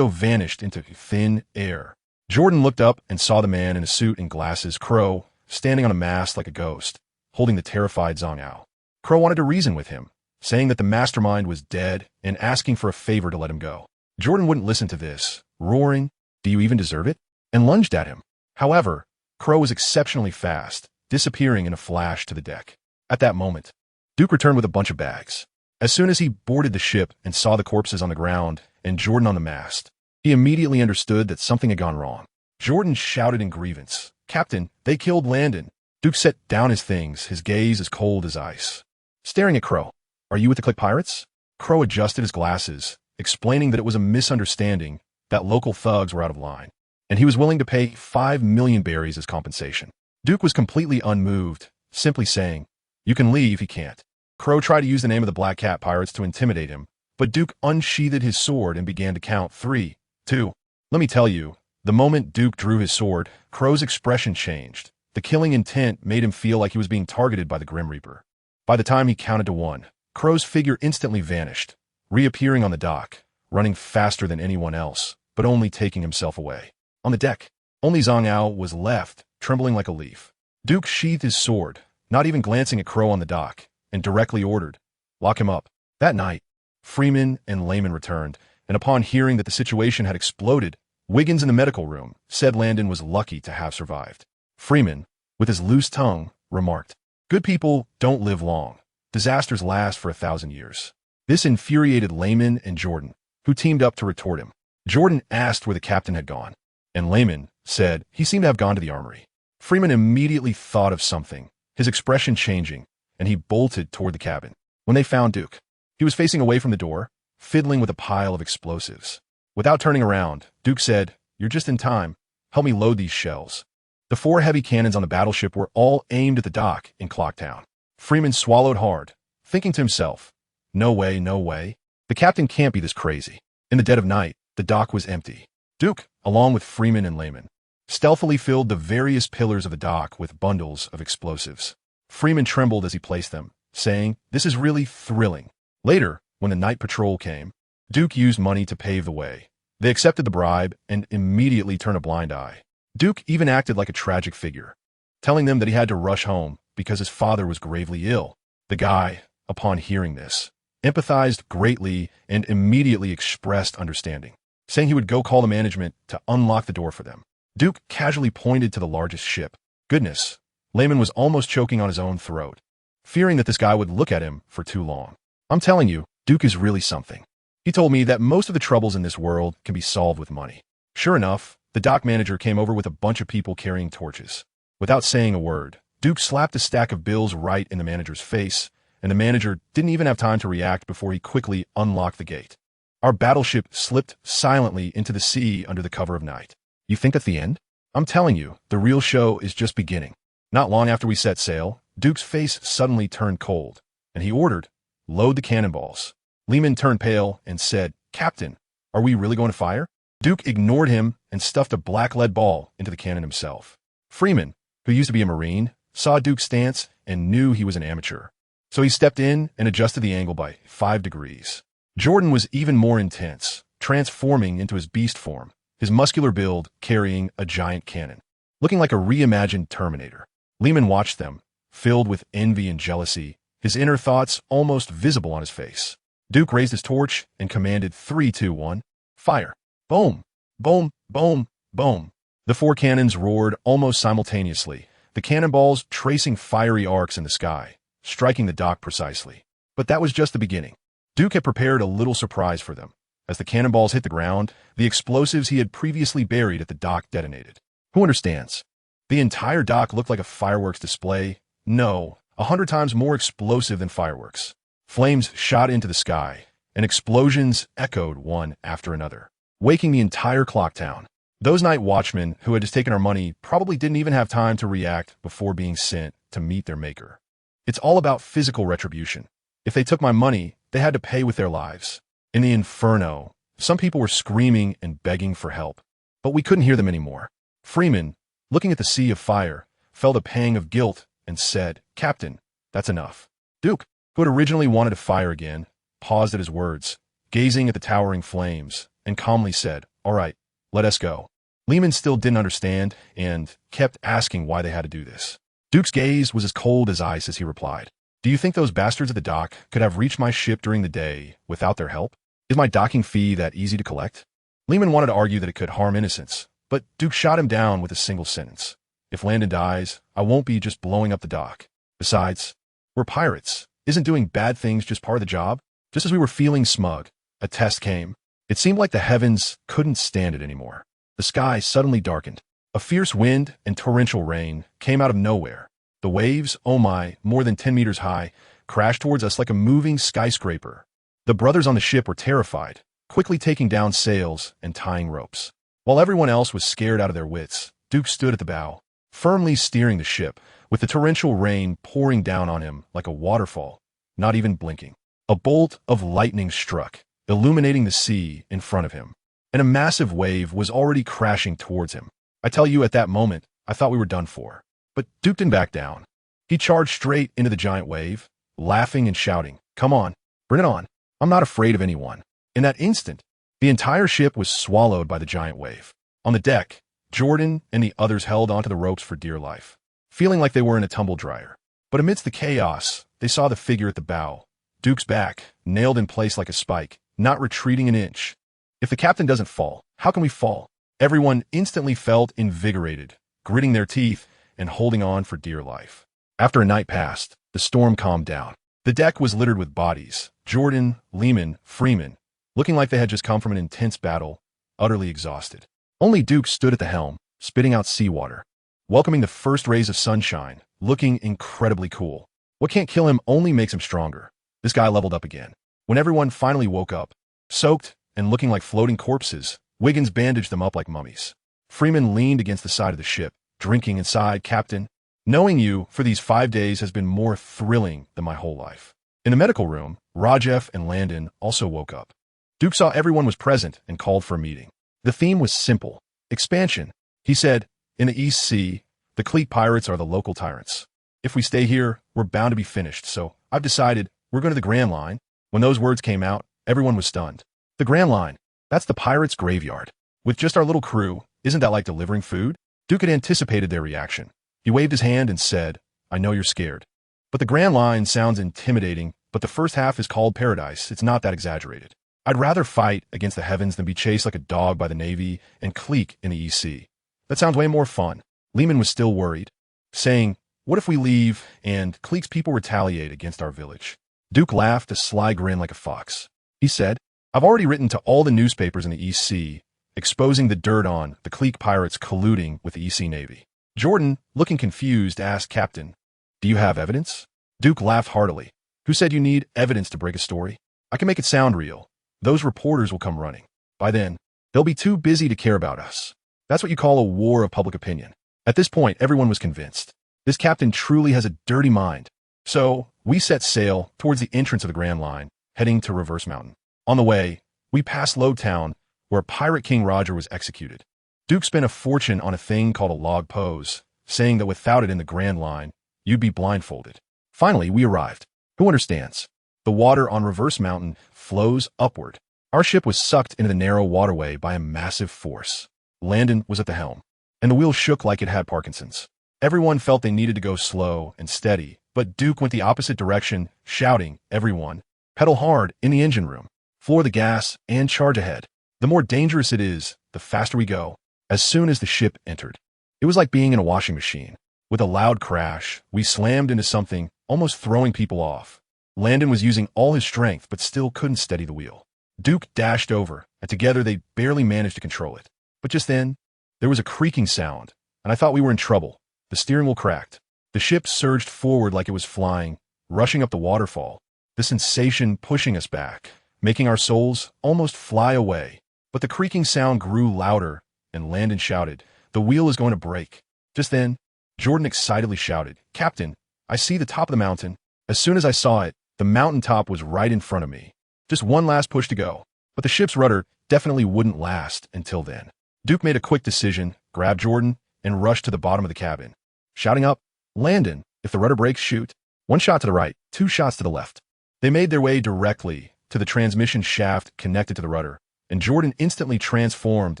vanished into thin air. Jordan looked up and saw the man in a suit and glasses, Crow, standing on a mast like a ghost, holding the terrified Zhang. Crow wanted to reason with him, saying that the mastermind was dead and asking for a favor to let him go. Jordan wouldn't listen to this, roaring, "Do you even deserve it?" and lunged at him. However, Crow was exceptionally fast, disappearing in a flash to the deck. At that moment, Duke returned with a bunch of bags. As soon as he boarded the ship and saw the corpses on the ground and Jordan on the mast, he immediately understood that something had gone wrong. Jordan shouted in grievance, "Captain, they killed Landon." Duke set down his things, his gaze as cold as ice. Staring at Crow, "Are you with the Click Pirates?" Crow adjusted his glasses, explaining that it was a misunderstanding, that local thugs were out of line, and he was willing to pay 5 million berries as compensation. Duke was completely unmoved, simply saying, "You can leave, he can't." Crow tried to use the name of the Black Cat Pirates to intimidate him, but Duke unsheathed his sword and began to count 3, 2. Let me tell you, the moment Duke drew his sword, Crow's expression changed. The killing intent made him feel like he was being targeted by the Grim Reaper. By the time he counted to 1, Crow's figure instantly vanished, reappearing on the dock, running faster than anyone else, but only taking himself away. On the deck, only Zhang was left, trembling like a leaf. Duke sheathed his sword, not even glancing at Crow on the dock, and directly ordered, "Lock him up." That night, Freeman and Layman returned, and upon hearing that the situation had exploded, Wiggins in the medical room said Landon was lucky to have survived. Freeman, with his loose tongue, remarked, "Good people don't live long. Disasters last for 1,000 years." This infuriated Layman and Jordan, who teamed up to retort him. Jordan asked where the captain had gone, and Layman said he seemed to have gone to the armory. Freeman immediately thought of something, his expression changing, and he bolted toward the cabin. When they found Duke, he was facing away from the door, fiddling with a pile of explosives. Without turning around, Duke said, "You're just in time. Help me load these shells." The 4 heavy cannons on the battleship were all aimed at the dock in Clocktown. Freeman swallowed hard, thinking to himself, "No way, no way. The captain can't be this crazy." In the dead of night, the dock was empty. Duke, along with Freeman and Layman, stealthily filled the various pillars of the dock with bundles of explosives. Freeman trembled as he placed them, saying, "This is really thrilling." Later, when the night patrol came, Duke used money to pave the way. They accepted the bribe and immediately turned a blind eye. Duke even acted like a tragic figure, telling them that he had to rush home because his father was gravely ill. The guy, upon hearing this, empathized greatly and immediately expressed understanding, saying he would go call the management to unlock the door for them. Duke casually pointed to the largest ship. Goodness, Layman was almost choking on his own throat, fearing that this guy would look at him for too long. "I'm telling you, Duke is really something. He told me that most of the troubles in this world can be solved with money." Sure enough, the dock manager came over with a bunch of people carrying torches. Without saying a word, Duke slapped a stack of bills right in the manager's face, and the manager didn't even have time to react before he quickly unlocked the gate. Our battleship slipped silently into the sea under the cover of night. You think that's the end? I'm telling you, the real show is just beginning. Not long after we set sail, Duke's face suddenly turned cold, and he ordered, "Load the cannonballs." Lehman turned pale and said, "Captain, are we really going to fire?" Duke ignored him and stuffed a black lead ball into the cannon himself. Freeman, who used to be a Marine, saw Duke's stance and knew he was an amateur. So he stepped in and adjusted the angle by 5 degrees. Jordan was even more intense, transforming into his beast form, his muscular build carrying a giant cannon, looking like a reimagined Terminator. Lehman watched them, filled with envy and jealousy, his inner thoughts almost visible on his face. Duke raised his torch and commanded 3, 2, 1, fire. Boom, boom, boom, boom. The 4 cannons roared almost simultaneously, the cannonballs tracing fiery arcs in the sky, striking the dock precisely. But that was just the beginning. Duke had prepared a little surprise for them. As the cannonballs hit the ground, the explosives he had previously buried at the dock detonated. Who understands? The entire dock looked like a fireworks display. No, 100 times more explosive than fireworks. Flames shot into the sky, and explosions echoed one after another, waking the entire clock town. Those night watchmen who had just taken our money probably didn't even have time to react before being sent to meet their maker. It's all about physical retribution. If they took my money, they had to pay with their lives. In the inferno, some people were screaming and begging for help, but we couldn't hear them anymore. Freeman, looking at the sea of fire, felt a pang of guilt and said, "Captain, that's enough." Duke, who had originally wanted to fire again, paused at his words, gazing at the towering flames, and calmly said, "All right, let us go." Lehman still didn't understand and kept asking why they had to do this. Duke's gaze was as cold as ice as he replied, "Do you think those bastards at the dock could have reached my ship during the day without their help? Is my docking fee that easy to collect?" Lehman wanted to argue that it could harm innocence, but Duke shot him down with a single sentence. "If Landon dies, I won't be just blowing up the dock. Besides, we're pirates. Isn't doing bad things just part of the job?" Just as we were feeling smug, a test came. It seemed like the heavens couldn't stand it anymore. The sky suddenly darkened. A fierce wind and torrential rain came out of nowhere. The waves, oh my, more than 10 meters high, crashed towards us like a moving skyscraper. The brothers on the ship were terrified, quickly taking down sails and tying ropes. While everyone else was scared out of their wits, Duke stood at the bow, firmly steering the ship, with the torrential rain pouring down on him like a waterfall, not even blinking. A bolt of lightning struck, illuminating the sea in front of him, and a massive wave was already crashing towards him. I tell you, at that moment, I thought we were done for. But Duke didn't back down. He charged straight into the giant wave, laughing and shouting, "Come on, bring it on. I'm not afraid of anyone." In that instant, the entire ship was swallowed by the giant wave. On the deck, Jordan and the others held onto the ropes for dear life, feeling like they were in a tumble dryer. But amidst the chaos, they saw the figure at the bow, Duke's back, nailed in place like a spike, not retreating an inch. If the captain doesn't fall, how can we fall? Everyone instantly felt invigorated, gritting their teeth and holding on for dear life. After a night passed, the storm calmed down. The deck was littered with bodies, Jordan, Lehman, Freeman, looking like they had just come from an intense battle, utterly exhausted. Only Duke stood at the helm, spitting out seawater, welcoming the first rays of sunshine, looking incredibly cool. What can't kill him only makes him stronger. This guy leveled up again. When everyone finally woke up, soaked and looking like floating corpses, Wiggins bandaged them up like mummies. Freeman leaned against the side of the ship, drinking and sighed, "Captain, knowing you for these 5 days has been more thrilling than my whole life." In the medical room, Rajef and Landon also woke up. Duke saw everyone was present and called for a meeting. The theme was simple: expansion. He said, "In the East Sea, the clique pirates are the local tyrants. If we stay here, we're bound to be finished, so I've decided we're going to the Grand Line." When those words came out, everyone was stunned. The Grand Line, that's the pirates' graveyard. With just our little crew, isn't that like delivering food? Duke had anticipated their reaction. He waved his hand and said, "I know you're scared. But the Grand Line sounds intimidating, but the first half is called paradise. It's not that exaggerated. I'd rather fight against the heavens than be chased like a dog by the Navy and clique in the EC. That sounds way more fun." Lehman was still worried, saying, "What if we leave and clique's people retaliate against our village?" Duke laughed a sly grin like a fox. He said, "I've already written to all the newspapers in the EC, exposing the dirt on the clique pirates colluding with the EC Navy." Jordan, looking confused, asked, "Captain, do you have evidence?" Duke laughed heartily. "Who said you need evidence to break a story? I can make it sound real. Those reporters will come running. By then, they'll be too busy to care about us. That's what you call a war of public opinion." At this point, everyone was convinced. This captain truly has a dirty mind. So, we set sail towards the entrance of the Grand Line, heading to Reverse Mountain. On the way, we passed Low Town, where Pirate King Roger was executed. Duke spent a fortune on a thing called a log pose, saying that without it in the Grand Line, you'd be blindfolded. Finally, we arrived. Who understands? The water on Reverse Mountain flows upward. Our ship was sucked into the narrow waterway by a massive force. Landon was at the helm, and the wheel shook like it had Parkinson's. Everyone felt they needed to go slow and steady, but Duke went the opposite direction, shouting, "Everyone, pedal hard in the engine room, floor the gas, and charge ahead. The more dangerous it is, the faster we go." As soon as the ship entered, it was like being in a washing machine. With a loud crash, we slammed into something, almost throwing people off. Landon was using all his strength, but still couldn't steady the wheel. Duke dashed over, and together they barely managed to control it. But just then, there was a creaking sound, and I thought we were in trouble. The steering wheel cracked. The ship surged forward like it was flying, rushing up the waterfall, the sensation pushing us back, making our souls almost fly away. But the creaking sound grew louder, and Landon shouted, "The wheel is going to break." Just then, Jordan excitedly shouted, "Captain, I see the top of the mountain." As soon as I saw it, the mountaintop was right in front of me. Just one last push to go. But the ship's rudder definitely wouldn't last until then. Duke made a quick decision, grabbed Jordan, and rushed to the bottom of the cabin, shouting up, "Landon, if the rudder breaks, shoot. One shot to the right, 2 shots to the left." They made their way directly to the transmission shaft connected to the rudder, and Jordan instantly transformed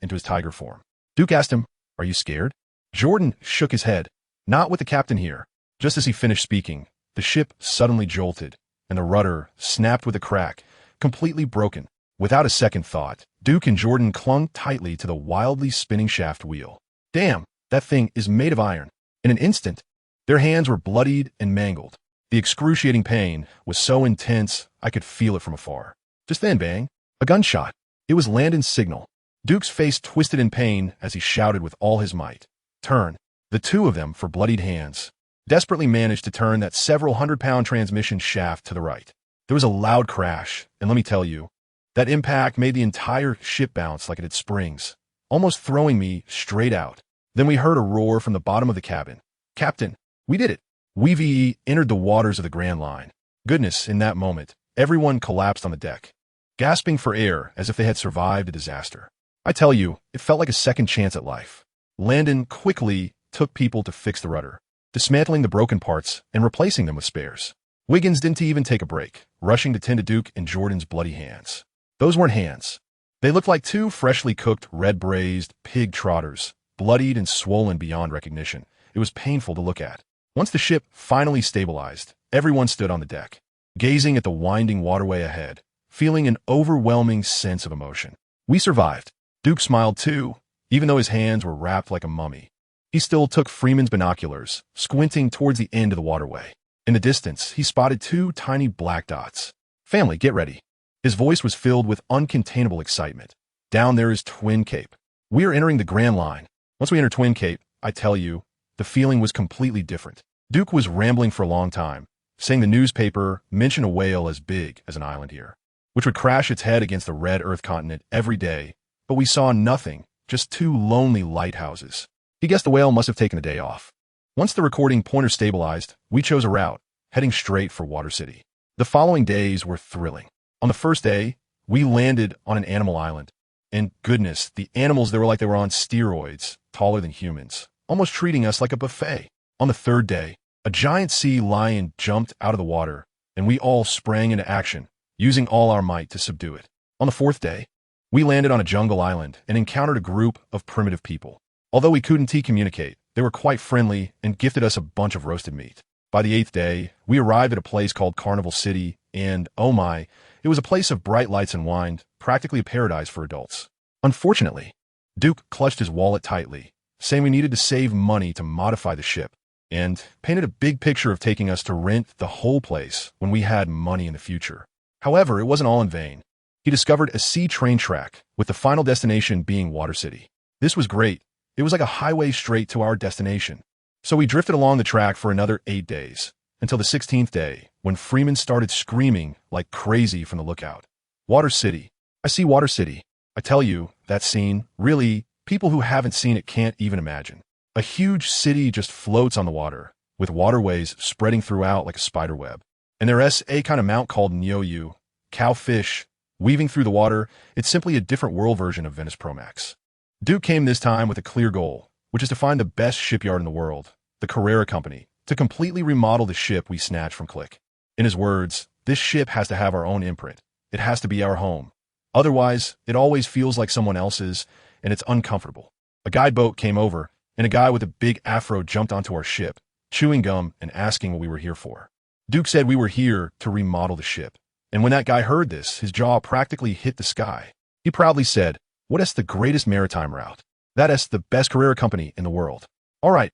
into his tiger form. Duke asked him, "Are you scared?" Jordan shook his head. "Not with the captain here." Just as he finished speaking, the ship suddenly jolted, and the rudder snapped with a crack, completely broken. Without a second thought, Duke and Jordan clung tightly to the wildly spinning shaft wheel. "Damn, that thing is made of iron." In an instant, their hands were bloodied and mangled. The excruciating pain was so intense I could feel it from afar. Just then, bang, a gunshot. It was Landon's signal. Duke's face twisted in pain as he shouted with all his might, "Turn." The two of them, for bloodied hands, desperately managed to turn that several hundred-pound transmission shaft to the right. There was a loud crash, and let me tell you, that impact made the entire ship bounce like it had springs, almost throwing me straight out. Then we heard a roar from the bottom of the cabin. "Captain, we did it." We entered the waters of the Grand Line. Goodness, in that moment, everyone collapsed on the deck, gasping for air as if they had survived a disaster. I tell you, it felt like a second chance at life. Landon quickly took people to fix the rudder, dismantling the broken parts and replacing them with spares. Wiggins didn't even take a break, rushing to tend to Duke and Jordan's bloody hands. Those weren't hands. They looked like 2 freshly cooked, red-braised pig trotters, bloodied and swollen beyond recognition. It was painful to look at. Once the ship finally stabilized, everyone stood on the deck, gazing at the winding waterway ahead, feeling an overwhelming sense of emotion. We survived. Duke smiled too, even though his hands were wrapped like a mummy. He still took Freeman's binoculars, squinting towards the end of the waterway. In the distance, he spotted 2 tiny black dots. "Family, get ready." His voice was filled with uncontainable excitement. "Down there is Twin Cape. We are entering the Grand Line." Once we entered Twin Cape, I tell you, the feeling was completely different. Duke was rambling for a long time, saying the newspaper mentioned a whale as big as an island here, which would crash its head against the red Earth continent every day, but we saw nothing, just 2 lonely lighthouses. He guessed the whale must have taken a day off. Once the recording pointer stabilized, we chose a route, heading straight for Water City. The following days were thrilling. On the first day, we landed on an animal island. And goodness, the animals, they were like they were on steroids, taller than humans, almost treating us like a buffet. On the third day, a giant sea lion jumped out of the water, and we all sprang into action, using all our might to subdue it. On the fourth day, we landed on a jungle island and encountered a group of primitive people. Although we couldn't communicate, they were quite friendly and gifted us a bunch of roasted meat. By the 8th day, we arrived at a place called Carnival City, and, oh my, it was a place of bright lights and wine, practically a paradise for adults. Unfortunately, Duke clutched his wallet tightly, saying we needed to save money to modify the ship, and painted a big picture of taking us to rent the whole place when we had money in the future. However, it wasn't all in vain. He discovered a sea train track, with the final destination being Water City. This was great. It was like a highway straight to our destination. So we drifted along the track for another 8 days, until the 16th day, when Freeman started screaming like crazy from the lookout. "Water City. I see Water City." I tell you, that scene, really, people who haven't seen it can't even imagine. A huge city just floats on the water, with waterways spreading throughout like a spider web. And there's a kind of mount called Nyoyu, cowfish, weaving through the water. It's simply a different world version of Venice Promax. Duke came this time with a clear goal, which is to find the best shipyard in the world, the Conqueror Company, to completely remodel the ship we snatched from Click. In his words, this ship has to have our own imprint. It has to be our home. Otherwise, it always feels like someone else's, and it's uncomfortable. A guide boat came over, and a guy with a big afro jumped onto our ship, chewing gum and asking what we were here for. Duke said we were here to remodel the ship, and when that guy heard this, his jaw practically hit the sky. He proudly said, "What is the greatest maritime route? That is the best career company in the world. All right,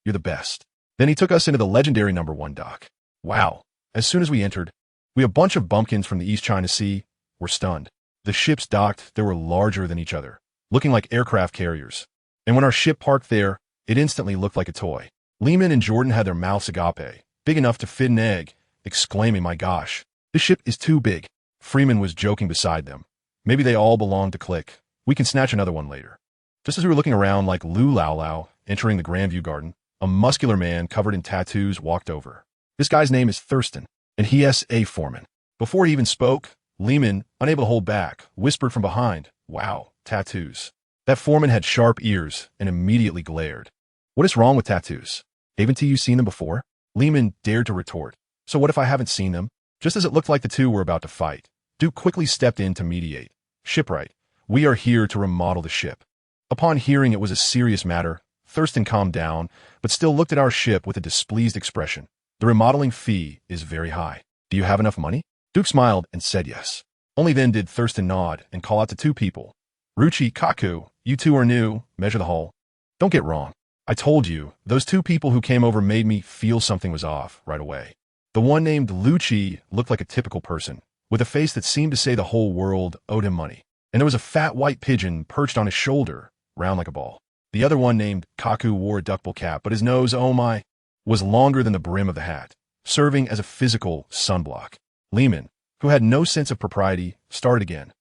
you're the best." Then he took us into the legendary #1 dock. Wow. As soon as we entered, we a bunch of bumpkins from the East China Sea were stunned. The ships docked, they were larger than each other, looking like aircraft carriers. And when our ship parked there, it instantly looked like a toy. Lehman and Jordan had their mouths agape, big enough to fit an egg, exclaiming, "My gosh, this ship is too big." Freeman was joking beside them. "Maybe they all belong to Click. We can snatch another one later." Just as we were looking around like Lu Lao Lao entering the Grandview Garden, a muscular man covered in tattoos walked over. This guy's name is Thurston, and he is a foreman. Before he even spoke, Lehman, unable to hold back, whispered from behind, "Wow, tattoos." That foreman had sharp ears and immediately glared. "What is wrong with tattoos? Haven't you seen them before?" Lehman dared to retort. "So what if I haven't seen them?" Just as it looked like the two were about to fight, Duke quickly stepped in to mediate. "Shipwright, we are here to remodel the ship." Upon hearing it was a serious matter, Thurston calmed down, but still looked at our ship with a displeased expression. "The remodeling fee is very high. Do you have enough money?" Duke smiled and said yes. Only then did Thurston nod and call out to two people. "Ruchi, Kaku, you two are new. Measure the hull." Don't get wrong. I told you, those two people who came over made me feel something was off right away. The one named Lucci looked like a typical person, with a face that seemed to say the whole world owed him money. And there was a fat white pigeon perched on his shoulder, round like a ball. The other one named Kaku wore a duckbill cap, but his nose, oh my, was longer than the brim of the hat, serving as a physical sunblock. Lehman, who had no sense of propriety, started again.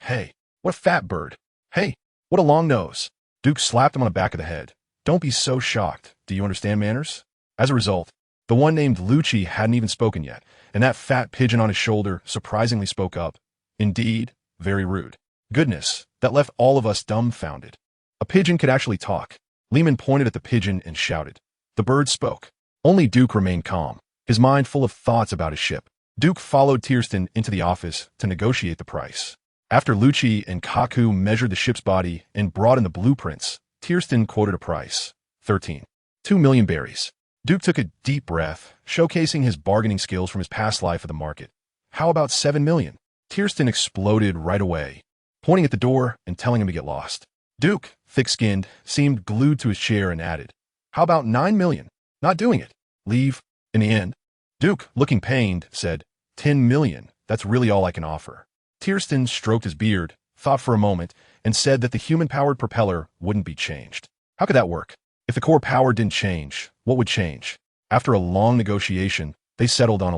"Hey, what a fat bird. Hey, what a long nose." Duke slapped him on the back of the head. "Don't be so shocked. Do you understand manners?" As a result, the one named Lucci hadn't even spoken yet, and that fat pigeon on his shoulder surprisingly spoke up. Indeed, very rude. Goodness, that left all of us dumbfounded. A pigeon could actually talk. Lehman pointed at the pigeon and shouted. The bird spoke. Only Duke remained calm, his mind full of thoughts about his ship. Duke followed Tierston into the office to negotiate the price. After Lucci and Kaku measured the ship's body and brought in the blueprints, Tierston quoted a price. 2 million berries. Duke took a deep breath, showcasing his bargaining skills from his past life at the market. "How about 7 million? Tierston exploded right away, pointing at the door and telling him to get lost. Duke, thick-skinned, seemed glued to his chair and added, "How about 9 million? Not doing it. Leave." In the end, Duke, looking pained, said, 10 million. That's really all I can offer. Tierston stroked his beard, thought for a moment, and said that the human-powered propeller wouldn't be changed. How could that work? If the core power didn't change, what would change? After a long negotiation, they settled on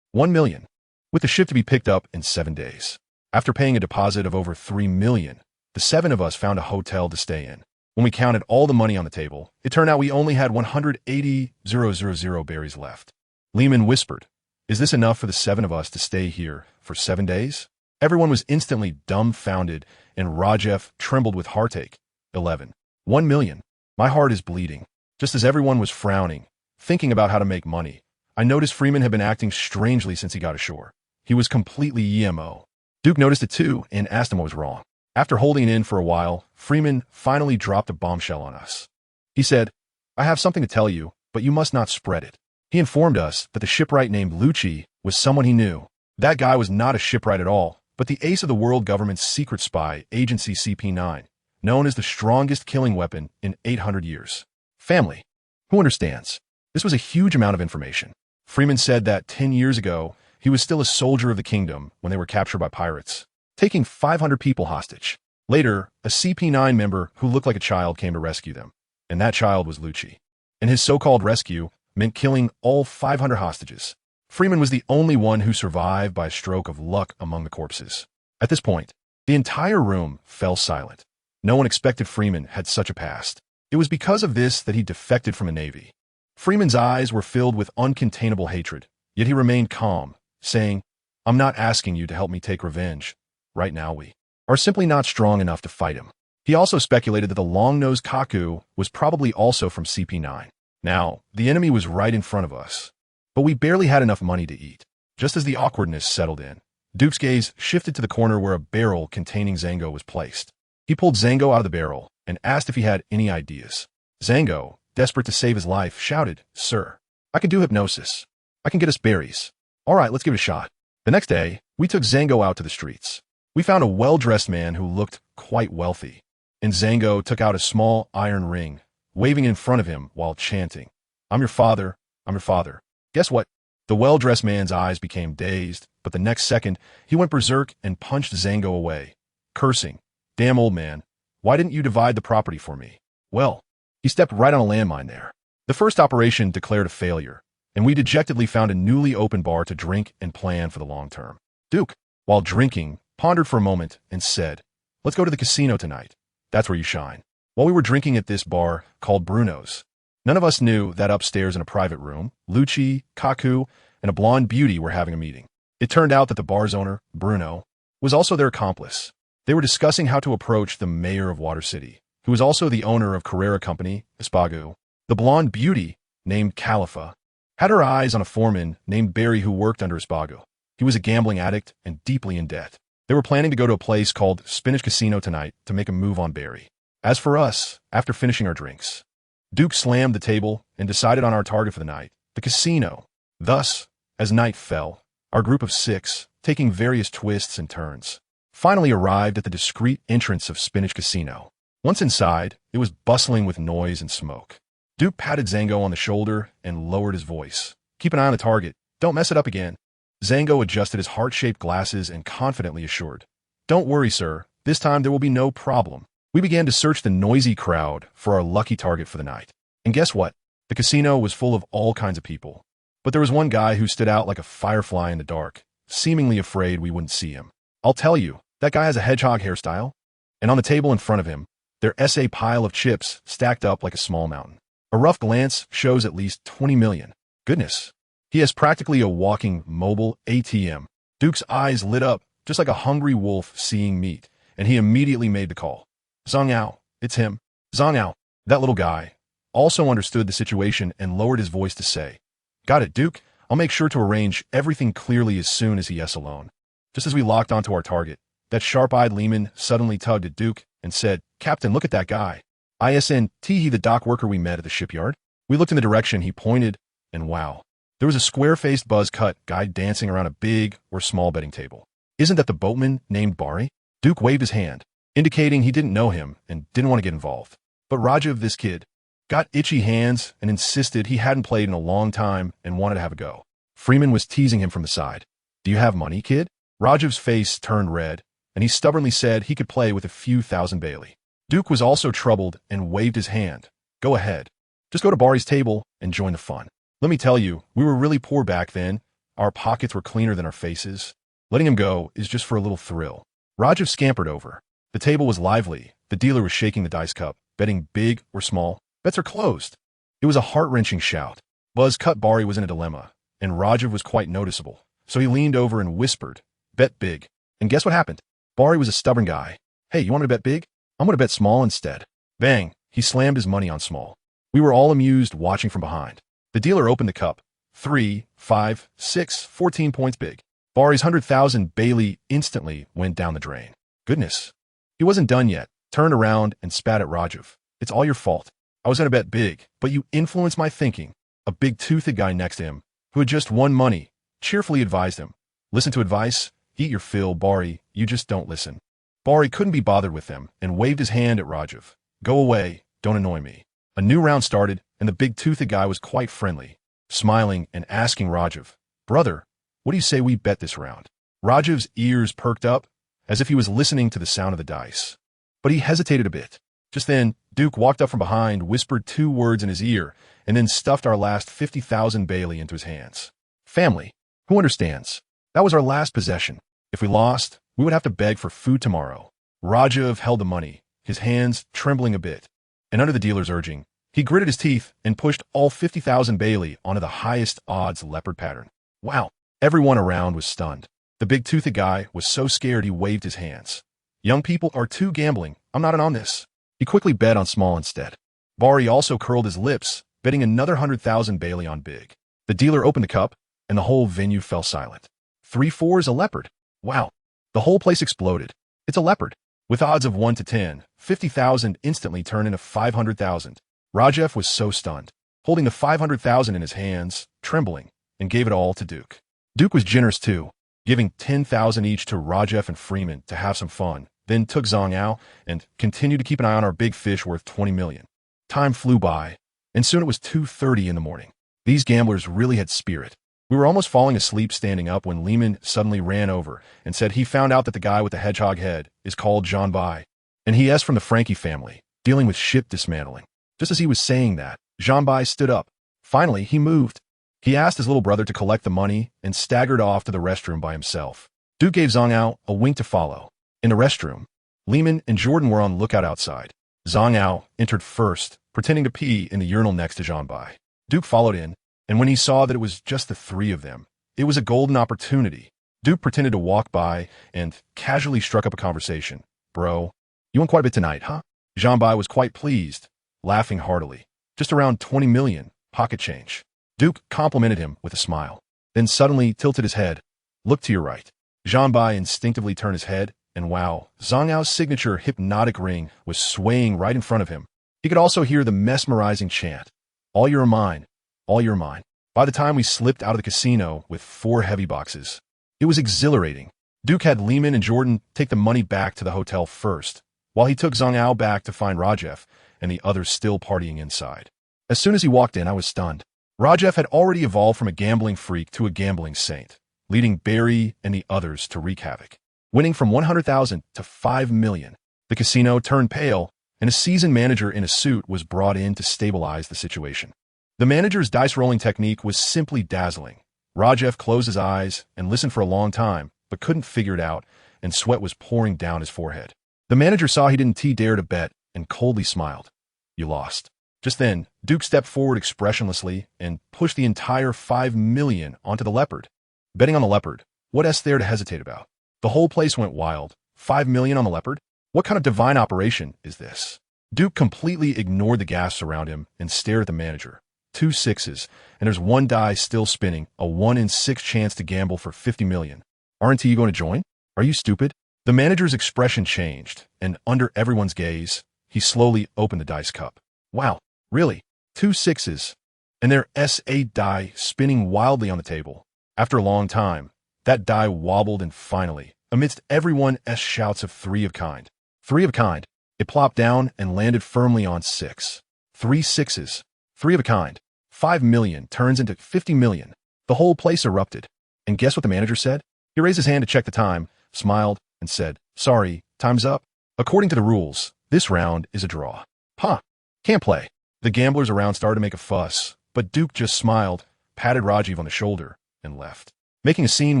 1 million, with the ship to be picked up in 7 days. After paying a deposit of over 3 million, the 7 of us found a hotel to stay in. When we counted all the money on the table, it turned out we only had 180,000 berries left. Lehman whispered, "Is this enough for the 7 of us to stay here for 7 days?" Everyone was instantly dumbfounded, and Rajef trembled with heartache. 1 million. My heart is bleeding. Just as everyone was frowning, thinking about how to make money, I noticed Freeman had been acting strangely since he got ashore. He was completely emo. Duke noticed it too and asked him what was wrong. After holding it in for a while, Freeman finally dropped a bombshell on us. He said, "I have something to tell you, but you must not spread it." He informed us that the shipwright named Lucci was someone he knew. That guy was not a shipwright at all, but the ace of the world government's secret spy, Agency CP9, known as the strongest killing weapon in 800 years. Family. Who understands? This was a huge amount of information. Freeman said that 10 years ago, he was still a soldier of the kingdom when they were captured by pirates, taking 500 people hostage. Later, a CP9 member who looked like a child came to rescue them, and that child was Lucci. And his so-called rescue meant killing all 500 hostages. Freeman was the only one who survived by a stroke of luck among the corpses. At this point, the entire room fell silent. No one expected Freeman had such a past. It was because of this that he defected from the Navy. Freeman's eyes were filled with uncontainable hatred, yet he remained calm, saying, "I'm not asking you to help me take revenge. Right now we are simply not strong enough to fight him." He also speculated that the long-nosed Kaku was probably also from CP9. Now, the enemy was right in front of us, but we barely had enough money to eat. Just as the awkwardness settled in, Duke's gaze shifted to the corner where a barrel containing Zango was placed. He pulled Zango out of the barrel and asked if he had any ideas. Zango, desperate to save his life, shouted, "Sir, I can do hypnosis. I can get us berries. All right, let's give it a shot." The next day, we took Zango out to the streets. We found a well-dressed man who looked quite wealthy, and Zango took out a small iron ring, waving in front of him while chanting, "I'm your father, I'm your father." Guess what? The well-dressed man's eyes became dazed, but the next second, he went berserk and punched Zango away, cursing, "Damn old man, why didn't you divide the property for me?" Well, he stepped right on a landmine there. The first operation declared a failure, and we dejectedly found a newly opened bar to drink and plan for the long term. Duke, while drinking, pondered for a moment and said, "Let's go to the casino tonight. That's where you shine." While we were drinking at this bar called Bruno's, none of us knew that upstairs in a private room, Lucci, Kaku, and a blonde beauty were having a meeting. It turned out that the bar's owner, Bruno, was also their accomplice. They were discussing how to approach the mayor of Water City, who was also the owner of Carrera Company, Espagu. The blonde beauty, named Califa, had her eyes on a foreman named Barry who worked under Espagu. He was a gambling addict and deeply in debt. They were planning to go to a place called Spinach Casino tonight to make a move on Barry. As for us, after finishing our drinks, Duke slammed the table and decided on our target for the night, the casino. Thus, as night fell, our group of 6, taking various twists and turns, finally arrived at the discreet entrance of Spinach Casino. Once inside, it was bustling with noise and smoke. Duke patted Zango on the shoulder and lowered his voice. "Keep an eye on the target. Don't mess it up again." Zango adjusted his heart-shaped glasses and confidently assured, "Don't worry, sir. This time there will be no problem." We began to search the noisy crowd for our lucky target for the night. And guess what? The casino was full of all kinds of people. But there was one guy who stood out like a firefly in the dark, seemingly afraid we wouldn't see him. I'll tell you, that guy has a hedgehog hairstyle. And on the table in front of him, there's a pile of chips stacked up like a small mountain. A rough glance shows at least 20 million. Goodness. He has practically a walking mobile ATM. Duke's eyes lit up, just like a hungry wolf seeing meat, and he immediately made the call. "Zhang Ao, it's him." Zhang Ao, that little guy, also understood the situation and lowered his voice to say, "Got it, Duke. I'll make sure to arrange everything clearly as soon as he is alone." Just as we locked onto our target, that sharp-eyed Lehman suddenly tugged at Duke and said, "Captain, look at that guy. Isn't he the dock worker we met at the shipyard?" We looked in the direction he pointed, and wow. There was a square-faced buzz-cut guy dancing around a big or small betting table. "Isn't that the boatman named Bari?" Duke waved his hand, indicating he didn't know him and didn't want to get involved. But Rajiv, this kid, got itchy hands and insisted he hadn't played in a long time and wanted to have a go. Freeman was teasing him from the side. "Do you have money, kid?" Rajiv's face turned red, and he stubbornly said he could play with a few thousand Bailey. Duke was also troubled and waved his hand. "Go ahead. Just go to Bari's table and join the fun." Let me tell you, we were really poor back then. Our pockets were cleaner than our faces. Letting him go is just for a little thrill. Rajiv scampered over. The table was lively. The dealer was shaking the dice cup, betting big or small. Bets are closed. It was a heart-wrenching shout. Buzz-cut Bari was in a dilemma, and Rajiv was quite noticeable. So he leaned over and whispered, "Bet big." And guess what happened? Bari was a stubborn guy. "Hey, you want me to bet big? I'm going to bet small instead." Bang! He slammed his money on small. We were all amused watching from behind. The dealer opened the cup. 3, 5, 6, 14 points big. Bari's 100,000 Bailey instantly went down the drain. Goodness. He wasn't done yet, turned around and spat at Rajiv. "It's all your fault. I was going to bet big, but you influenced my thinking." A big-toothed guy next to him, who had just won money, cheerfully advised him, "Listen to advice? Eat your fill, Bari. You just don't listen." Bari couldn't be bothered with them and waved his hand at Rajiv. "Go away. Don't annoy me." A new round started, and the big-toothed guy was quite friendly, smiling and asking Rajiv, "Brother, what do you say we bet this round?" Rajiv's ears perked up, as if he was listening to the sound of the dice. But he hesitated a bit. Just then, Duke walked up from behind, whispered 2 words in his ear, and then stuffed our last 50,000 Bailey into his hands. Family. Who understands? That was our last possession. If we lost, we would have to beg for food tomorrow. Rajiv held the money, his hands trembling a bit. And under the dealer's urging, he gritted his teeth and pushed all 50,000 Bailey onto the highest odds leopard pattern. Wow. Everyone around was stunned. The big-toothed guy was so scared he waved his hands. "Young people are too gambling. I'm not in on this." He quickly bet on small instead. Bari also curled his lips, betting another 100,000 Bailey on big. The dealer opened the cup, and the whole venue fell silent. 3 4s a leopard. Wow. The whole place exploded. It's a leopard. With odds of 1 to 10, 50,000 instantly turned into 500,000. Rajef was so stunned, holding the 500,000 in his hands, trembling, and gave it all to Duke. Duke was generous too, giving 10,000 each to Rajef and Freeman to have some fun, then took Zhang Yao and continued to keep an eye on our big fish worth 20 million. Time flew by, and soon it was 2:30 in the morning. These gamblers really had spirit. We were almost falling asleep standing up when Lehman suddenly ran over and said he found out that the guy with the hedgehog head is called John Bai, and he is from the Frankie family, dealing with ship dismantling. Just as he was saying that, Jean Bai stood up. Finally, he moved. He asked his little brother to collect the money and staggered off to the restroom by himself. Duke gave Zhang Yao a wink to follow. In the restroom, Lehman and Jordan were on lookout outside. Zhang Yao entered first, pretending to pee in the urinal next to Jean Bai. Duke followed in, and when he saw that it was just the three of them, it was a golden opportunity. Duke pretended to walk by and casually struck up a conversation. Bro, you won quite a bit tonight, huh? Jean Bai was quite pleased, laughing heartily. Just around 20 million, pocket change. Duke complimented him with a smile, then suddenly tilted his head. Look to your right. Jean Bai instinctively turned his head, and wow, Zhang Yao's signature hypnotic ring was swaying right in front of him. He could also hear the mesmerizing chant, all you're mine, all you're mine. By the time we slipped out of the casino with 4 heavy boxes, it was exhilarating. Duke had Lehman and Jordan take the money back to the hotel first, while he took Zhang Yao back to find Rajef and the others still partying inside. As soon as he walked in, I was stunned. Rajef had already evolved from a gambling freak to a gambling saint, leading Barry and the others to wreak havoc. Winning from 100,000 to 5 million, the casino turned pale, and a seasoned manager in a suit was brought in to stabilize the situation. The manager's dice-rolling technique was simply dazzling. Rajef closed his eyes and listened for a long time, but couldn't figure it out, and sweat was pouring down his forehead. The manager saw he didn't dare to bet and coldly smiled. You lost. Just then, Duke stepped forward expressionlessly and pushed the entire 5 million onto the leopard. Betting on the leopard, what is there to hesitate about? The whole place went wild. 5 million on the leopard? What kind of divine operation is this? Duke completely ignored the gasps around him and stared at the manager. 2 sixes, and there's 1 die still spinning, a 1 in 6 chance to gamble for 50 million. Aren't you going to join? Are you stupid? The manager's expression changed, and under everyone's gaze, he slowly opened the dice cup. Wow, really? 2 sixes, and their S8 die spinning wildly on the table. After a long time, that die wobbled and finally, amidst everyone's shouts of 3 of kind. 3 of kind. It plopped down and landed firmly on 6. 3 sixes. 3 of a kind. 5 million turns into 50 million. The whole place erupted. And guess what the manager said? He raised his hand to check the time, smiled, and said, sorry, time's up. According to the rules, this round is a draw. Huh. Can't play. The gamblers around started to make a fuss, but Duke just smiled, patted Rajiv on the shoulder, and left. Making a scene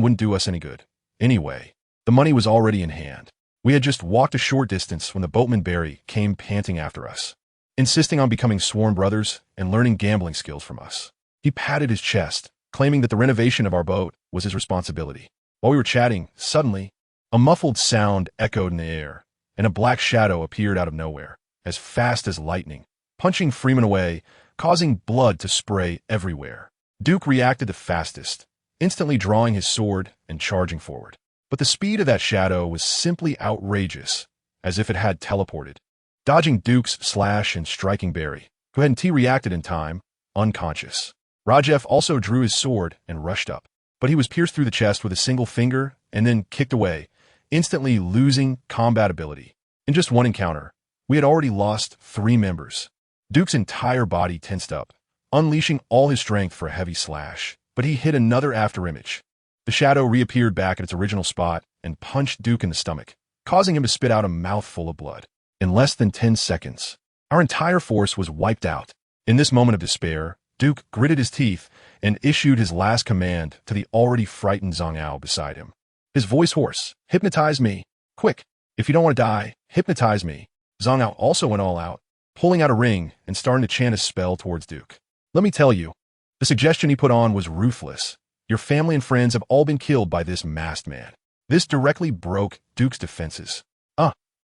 wouldn't do us any good. Anyway, the money was already in hand. We had just walked a short distance when the boatman Barry came panting after us, insisting on becoming sworn brothers and learning gambling skills from us. He patted his chest, claiming that the renovation of our boat was his responsibility. While we were chatting, suddenly, a muffled sound echoed in the air, and a black shadow appeared out of nowhere, as fast as lightning, punching Freeman away, causing blood to spray everywhere. Duke reacted the fastest, instantly drawing his sword and charging forward. But the speed of that shadow was simply outrageous, as if it had teleported. Dodging Duke's slash and striking Barry, who hadn't reacted in time, unconscious. Rajef also drew his sword and rushed up, but he was pierced through the chest with a single finger and then kicked away, instantly losing combat ability. In just one encounter, we had already lost 3 members. Duke's entire body tensed up, unleashing all his strength for a heavy slash, but he hit another afterimage. The shadow reappeared back at its original spot and punched Duke in the stomach, causing him to spit out a mouthful of blood. In less than 10 seconds, our entire force was wiped out. In this moment of despair, Duke gritted his teeth and issued his last command to the already frightened Zhang Yao beside him. His voice hoarse, hypnotize me. Quick, if you don't want to die, hypnotize me. Zhang Yao also went all out, pulling out a ring and starting to chant a spell towards Duke. Let me tell you, the suggestion he put on was ruthless. Your family and friends have all been killed by this masked man. This directly broke Duke's defenses.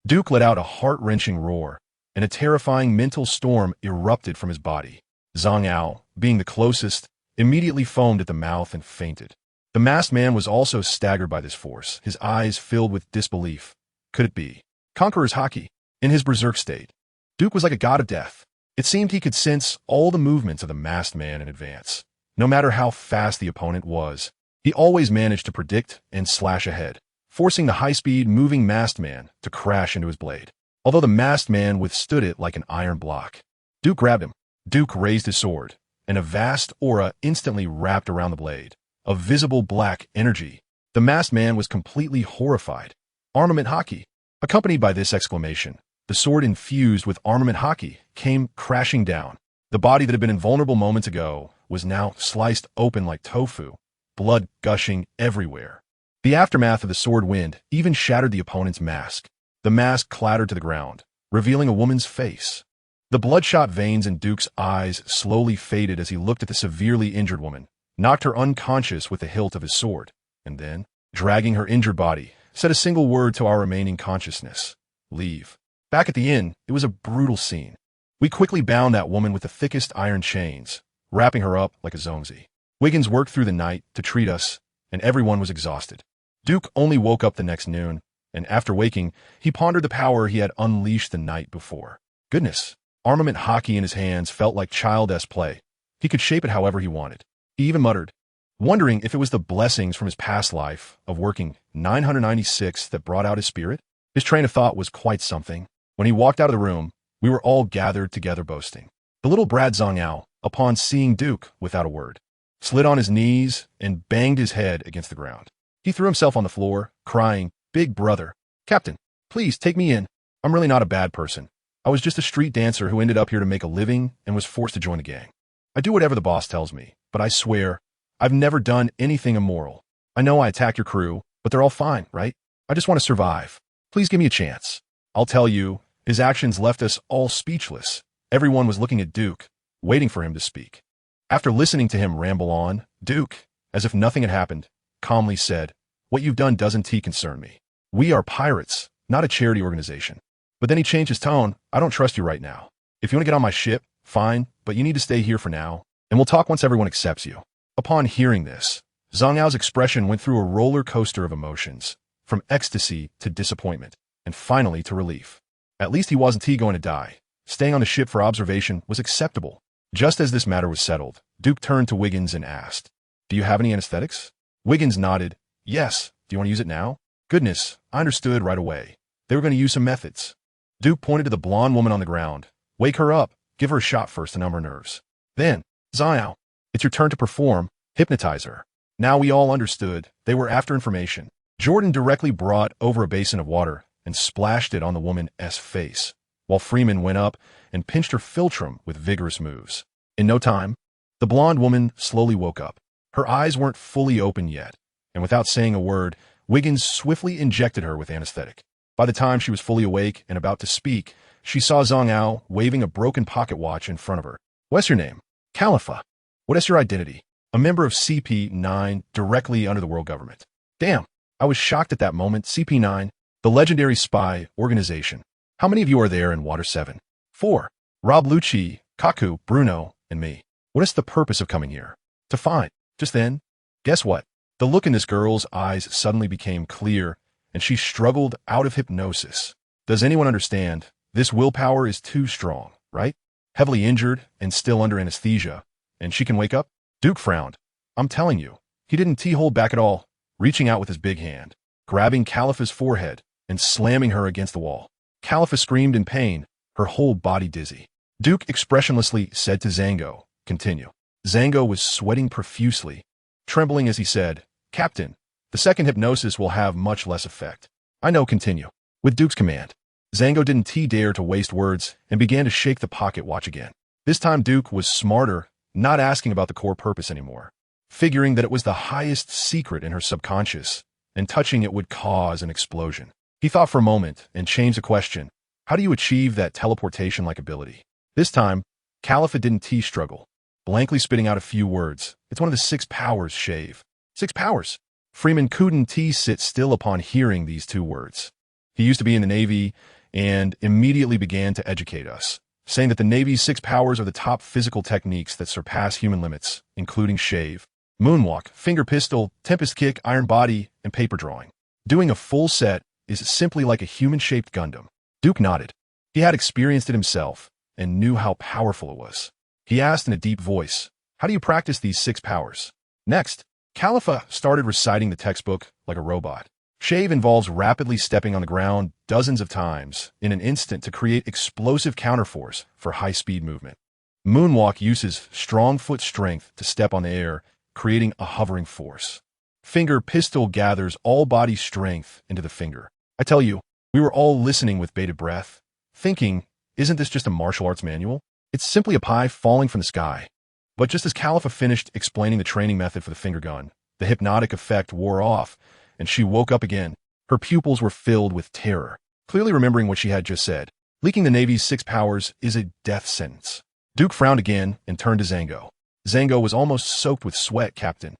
Duke let out a heart-wrenching roar, and a terrifying mental storm erupted from his body. Zhang Yao, being the closest, immediately foamed at the mouth and fainted. The masked man was also staggered by this force, his eyes filled with disbelief. Could it be Conqueror's Haki? In his berserk state, Duke was like a god of death. It seemed he could sense all the movements of the masked man in advance. No matter how fast the opponent was, he always managed to predict and slash ahead, forcing the high-speed, moving masked man to crash into his blade. Although the masked man withstood it like an iron block. Duke grabbed him. Duke raised his sword, and a vast aura instantly wrapped around the blade. A visible black energy. The masked man was completely horrified. Armament Haki. Accompanied by this exclamation, the sword infused with armament Haki came crashing down. The body that had been invulnerable moments ago was now sliced open like tofu, blood gushing everywhere. The aftermath of the sword wind even shattered the opponent's mask. The mask clattered to the ground, revealing a woman's face. The bloodshot veins in Duke's eyes slowly faded as he looked at the severely injured woman, knocked her unconscious with the hilt of his sword, and then, dragging her injured body, said a single word to our remaining consciousness. Leave. Back at the inn, it was a brutal scene. We quickly bound that woman with the thickest iron chains, wrapping her up like a zongzi. Wiggins worked through the night to treat us, and everyone was exhausted. Duke only woke up the next noon, and after waking, he pondered the power he had unleashed the night before. Goodness, armament Haki in his hands felt like child-esque play. He could shape it however he wanted. He even muttered, wondering if it was the blessings from his past life of working 996 that brought out his spirit. His train of thought was quite something. When he walked out of the room, we were all gathered together boasting. The little Brad Zhang, upon seeing Duke without a word, slid on his knees and banged his head against the ground. He threw himself on the floor, crying, "Big brother, Captain, please take me in. I'm really not a bad person. I was just a street dancer who ended up here to make a living and was forced to join the gang. I do whatever the boss tells me, but I swear, I've never done anything immoral. I know I attacked your crew, but they're all fine, right? I just want to survive. Please give me a chance." I'll tell you, his actions left us all speechless. Everyone was looking at Duke, waiting for him to speak. After listening to him ramble on, Duke, as if nothing had happened, calmly said, "What you've done doesn't concern me. We are pirates, not a charity organization." But then he changed his tone. "I don't trust you right now. If you want to get on my ship, fine, but you need to stay here for now, and we'll talk once everyone accepts you." Upon hearing this, Zhang Yao's expression went through a roller coaster of emotions, from ecstasy to disappointment, and finally to relief. At least he wasn't going to die. Staying on the ship for observation was acceptable. Just as this matter was settled, Duke turned to Wiggins and asked, "Do you have any anesthetics?" Wiggins nodded. "Yes. Do you want to use it now?" Goodness, I understood right away. They were going to use some methods. Duke pointed to the blonde woman on the ground. "Wake her up. Give her a shot first to numb her nerves. Then, Zhao, it's your turn to perform. Hypnotize her." Now we all understood. They were after information. Jordan directly brought over a basin of water and splashed it on the woman's face, while Freeman went up and pinched her philtrum with vigorous moves. In no time, the blonde woman slowly woke up. Her eyes weren't fully open yet, and without saying a word, Wiggins swiftly injected her with anesthetic. By the time she was fully awake and about to speak, she saw Zhang Yao waving a broken pocket watch in front of her. "What's your name?" "Khalifa." "What is your identity?" "A member of CP9, directly under the world government." Damn, I was shocked at that moment. CP9, the legendary spy organization. "How many of you are there in Water 7? 4. Rob Lucci, Kaku, Bruno, and me. What is the purpose of coming here?" "To find." Just then, guess what? The look in this girl's eyes suddenly became clear, and she struggled out of hypnosis. Does anyone understand? This willpower is too strong, right? Heavily injured and still under anesthesia, and she can wake up? Duke frowned. "I'm telling you." He didn't hold back at all, reaching out with his big hand, grabbing Khalifa's forehead and slamming her against the wall. Khalifa screamed in pain, her whole body dizzy. Duke expressionlessly said to Zango, "Continue." Zango was sweating profusely, trembling as he said, "Captain, the second hypnosis will have much less effect." "I know, continue." With Duke's command, Zango didn't dare to waste words and began to shake the pocket watch again. This time Duke was smarter, not asking about the core purpose anymore, figuring that it was the highest secret in her subconscious, and touching it would cause an explosion. He thought for a moment and changed the question. "How do you achieve that teleportation-like ability?" This time, Khalifa didn't struggle, blankly spitting out a few words. "It's one of the 6 powers, Shave." 6 powers? Freeman couldn't sit still upon hearing these 2 words. He used to be in the Navy and immediately began to educate us, saying that the Navy's 6 powers are the top physical techniques that surpass human limits, including shave, moonwalk, finger pistol, tempest kick, iron body, and paper drawing. Doing a full set is simply like a human-shaped Gundam. Duke nodded. He had experienced it himself, and knew how powerful it was. He asked in a deep voice, "How do you practice these 6 powers?" Next, Khalifa started reciting the textbook like a robot. Shave involves rapidly stepping on the ground dozens of times in an instant to create explosive counterforce for high-speed movement. Moonwalk uses strong foot strength to step on the air, creating a hovering force. Finger pistol gathers all body strength into the finger. I tell you, we were all listening with bated breath, thinking, isn't this just a martial arts manual? It's simply a pie falling from the sky. But just as Khalifa finished explaining the training method for the finger gun, the hypnotic effect wore off, and she woke up again. Her pupils were filled with terror, clearly remembering what she had just said. Leaking the Navy's 6 powers is a death sentence. Duke frowned again and turned to Zango. Zango was almost soaked with sweat, Captain.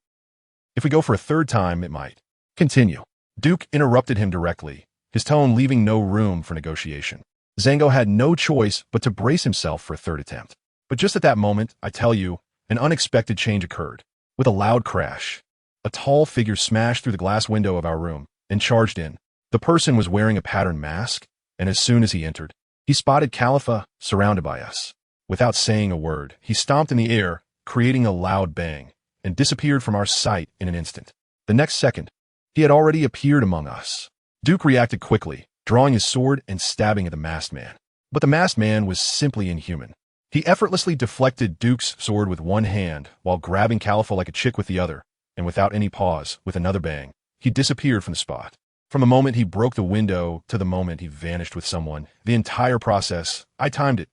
If we go for a 3rd time, it might. Continue. Duke interrupted him directly, his tone leaving no room for negotiation. Zango had no choice but to brace himself for a 3rd attempt. But just at that moment, I tell you, an unexpected change occurred. With a loud crash, a tall figure smashed through the glass window of our room and charged in. The person was wearing a patterned mask, and as soon as he entered, he spotted Khalifa surrounded by us. Without saying a word, he stomped in the air, creating a loud bang, and disappeared from our sight in an instant. The next second, he had already appeared among us. Duke reacted quickly, drawing his sword and stabbing at the masked man. But the masked man was simply inhuman. He effortlessly deflected Duke's sword with one hand while grabbing Khalifa like a chick with the other, and without any pause, with another bang, he disappeared from the spot. From the moment he broke the window to the moment he vanished with someone, the entire process, I timed it.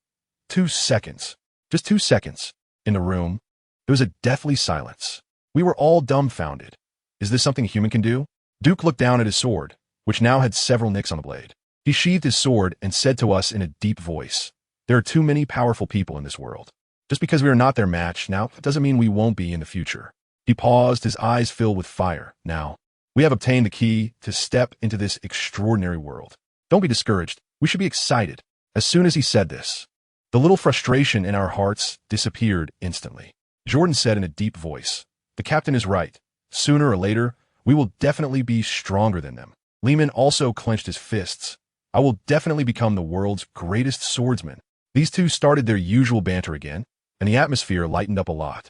2 seconds. Just 2 seconds. In the room, there was a deathly silence. We were all dumbfounded. Is this something a human can do? Duke looked down at his sword, which now had several nicks on the blade. He sheathed his sword and said to us in a deep voice, "There are too many powerful people in this world. Just because we are not their match now, it doesn't mean we won't be in the future." He paused, his eyes filled with fire. "Now, we have obtained the key to step into this extraordinary world. Don't be discouraged. We should be excited." As soon as he said this, the little frustration in our hearts disappeared instantly. Jordan said in a deep voice, "The captain is right. Sooner or later, we will definitely be stronger than them." Lehman also clenched his fists. "I will definitely become the world's greatest swordsman." These two started their usual banter again, and the atmosphere lightened up a lot.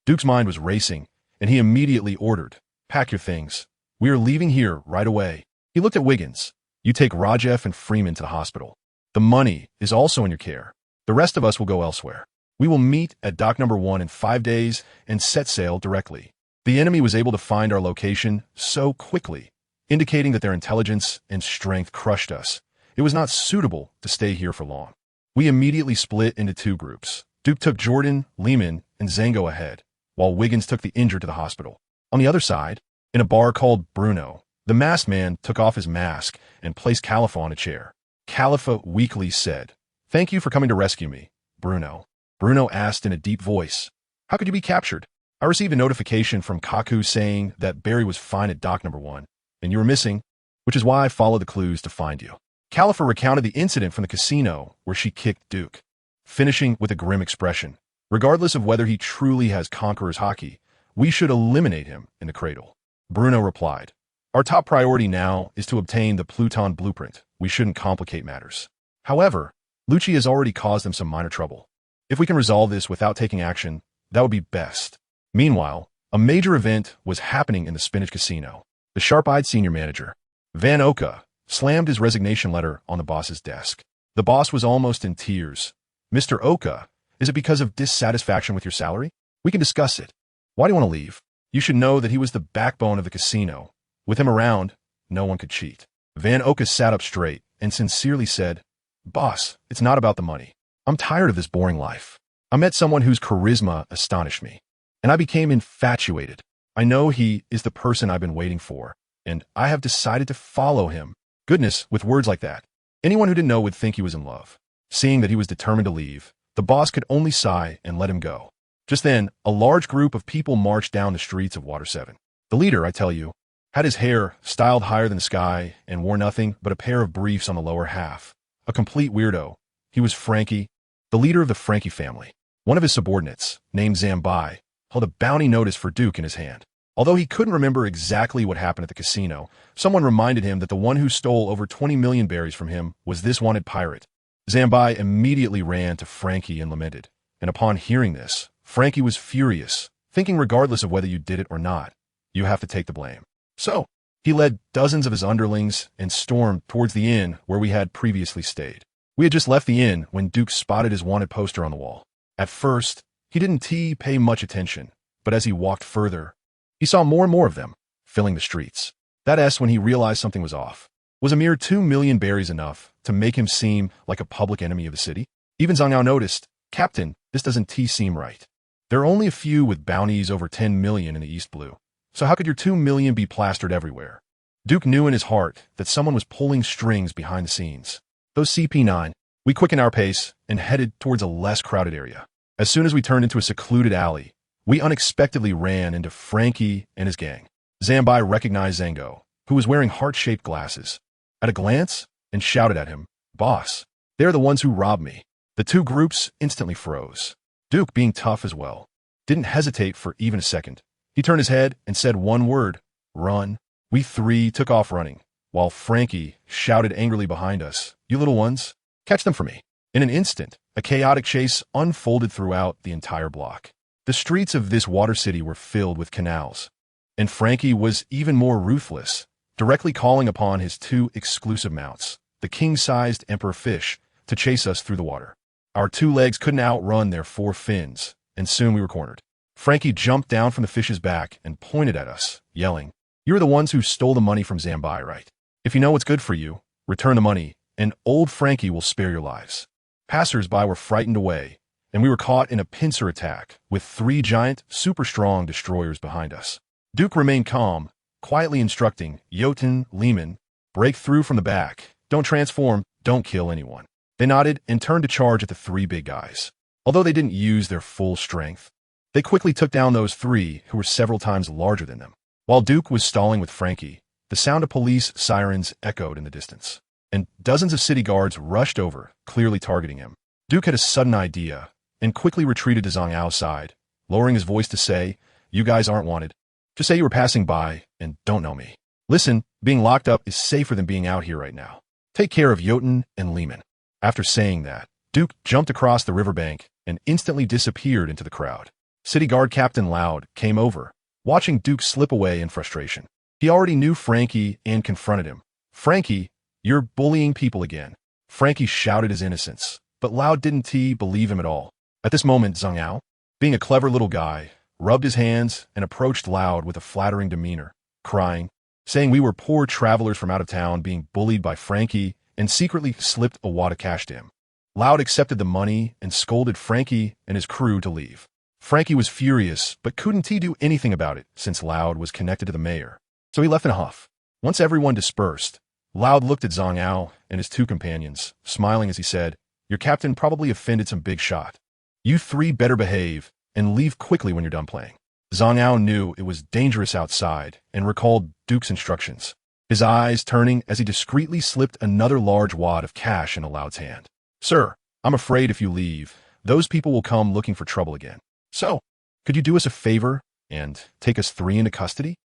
Duke's mind was racing, and he immediately ordered, "Pack your things. We are leaving here right away." He looked at Wiggins. "You take Rajef and Freeman to the hospital. The money is also in your care. The rest of us will go elsewhere. We will meet at dock number 1 in 5 days and set sail directly." The enemy was able to find our location so quickly, indicating that their intelligence and strength crushed us. It was not suitable to stay here for long. We immediately split into 2 groups. Duke took Jordan, Lehman, and Zango ahead, while Wiggins took the injured to the hospital. On the other side, in a bar called Bruno, the masked man took off his mask and placed Khalifa on a chair. Khalifa weakly said, "Thank you for coming to rescue me, Bruno." Bruno asked in a deep voice, "How could you be captured?" "I received a notification from Kaku saying that Barry was fine at dock number 1, and you were missing, which is why I followed the clues to find you." Khalifa recounted the incident from the casino where she kicked Duke, finishing with a grim expression. "Regardless of whether he truly has Conqueror's Haki, we should eliminate him in the cradle." Bruno replied, "Our top priority now is to obtain the Pluton blueprint. We shouldn't complicate matters. However, Lucci has already caused them some minor trouble. If we can resolve this without taking action, that would be best." Meanwhile, a major event was happening in the Spinach Casino. The sharp-eyed senior manager, Van Oka, slammed his resignation letter on the boss's desk. The boss was almost in tears. "Mr. Oka, is it because of dissatisfaction with your salary? We can discuss it. Why do you want to leave? You should know that he was the backbone of the casino. With him around, no one could cheat." Van Oka sat up straight and sincerely said, "Boss, it's not about the money. I'm tired of this boring life. I met someone whose charisma astonished me, and I became infatuated. I know he is the person I've been waiting for, and I have decided to follow him." Goodness, with words like that, anyone who didn't know would think he was in love. Seeing that he was determined to leave, the boss could only sigh and let him go. Just then, a large group of people marched down the streets of Water 7. The leader, I tell you, had his hair styled higher than the sky and wore nothing but a pair of briefs on the lower half. A complete weirdo. He was Frankie, the leader of the Frankie family. One of his subordinates, named Zambai, held a bounty notice for Duke in his hand. Although he couldn't remember exactly what happened at the casino, someone reminded him that the one who stole over 20 million berries from him was this wanted pirate, Zambai immediately ran to Frankie and lamented. And upon hearing this, Frankie was furious, thinking regardless of whether you did it or not, you have to take the blame. So, he led dozens of his underlings and stormed towards the inn where we had previously stayed. We had just left the inn when Duke spotted his wanted poster on the wall. At first, he didn't pay much attention, but as he walked further, he saw more and more of them, filling the streets. That's when he realized something was off. Was a mere 2 million berries enough to make him seem like a public enemy of the city? Even Zhang Yao noticed, Captain, this doesn't seem right. There are only a few with bounties over 10 million in the East Blue. So how could your 2 million be plastered everywhere? Duke knew in his heart that someone was pulling strings behind the scenes. Those CP9, we quickened our pace and headed towards a less crowded area. As soon as we turned into a secluded alley, we unexpectedly ran into Frankie and his gang. Zambai recognized Zango, who was wearing heart-shaped glasses, at a glance and shouted at him, "Boss, they're the ones who robbed me." The two groups instantly froze. Duke, being tough as well, didn't hesitate for even a second. He turned his head and said one word, "Run." We three took off running, while Frankie shouted angrily behind us, "You little ones, catch them for me." In an instant, a chaotic chase unfolded throughout the entire block. The streets of this water city were filled with canals, and Frankie was even more ruthless, directly calling upon his 2 exclusive mounts, the king-sized emperor fish, to chase us through the water. Our 2 legs couldn't outrun their 4 fins, and soon we were cornered. Frankie jumped down from the fish's back and pointed at us, yelling, "You're the ones who stole the money from Zambai, right? If you know what's good for you, return the money, and old Frankie will spare your lives." Passers-by were frightened away, and we were caught in a pincer attack with 3 giant, super-strong destroyers behind us. Duke remained calm, quietly instructing Jotun, Lehman, "Break through from the back, don't transform, don't kill anyone." They nodded and turned to charge at the 3 big guys. Although they didn't use their full strength, they quickly took down those 3 who were several times larger than them. While Duke was stalling with Frankie, the sound of police sirens echoed in the distance, and dozens of city guards rushed over, clearly targeting him. Duke had a sudden idea and quickly retreated to Zhang Yao's side, lowering his voice to say, "You guys aren't wanted. Just say you were passing by and don't know me. Listen, being locked up is safer than being out here right now. Take care of Jotun and Lehman." After saying that, Duke jumped across the riverbank and instantly disappeared into the crowd. City Guard Captain Loud came over, watching Duke slip away in frustration. He already knew Frankie and confronted him. "Frankie, you're bullying people again." Frankie shouted his innocence, but Loud didn't believe him at all. At this moment, Zhang Yao, being a clever little guy, rubbed his hands and approached Loud with a flattering demeanor, crying, saying we were poor travelers from out of town being bullied by Frankie, and secretly slipped a wad of cash to him. Loud accepted the money and scolded Frankie and his crew to leave. Frankie was furious, but couldn't do anything about it since Loud was connected to the mayor. So he left in a huff. Once everyone dispersed, Loud looked at Zhang Yao and his 2 companions, smiling as he said, "Your captain probably offended some big shot. You 3 better behave and leave quickly when you're done playing." Zhang Yao knew it was dangerous outside and recalled Duke's instructions, his eyes turning as he discreetly slipped another large wad of cash in Loud's hand. "Sir, I'm afraid if you leave, those people will come looking for trouble again. So, could you do us a favor and take us 3 into custody?"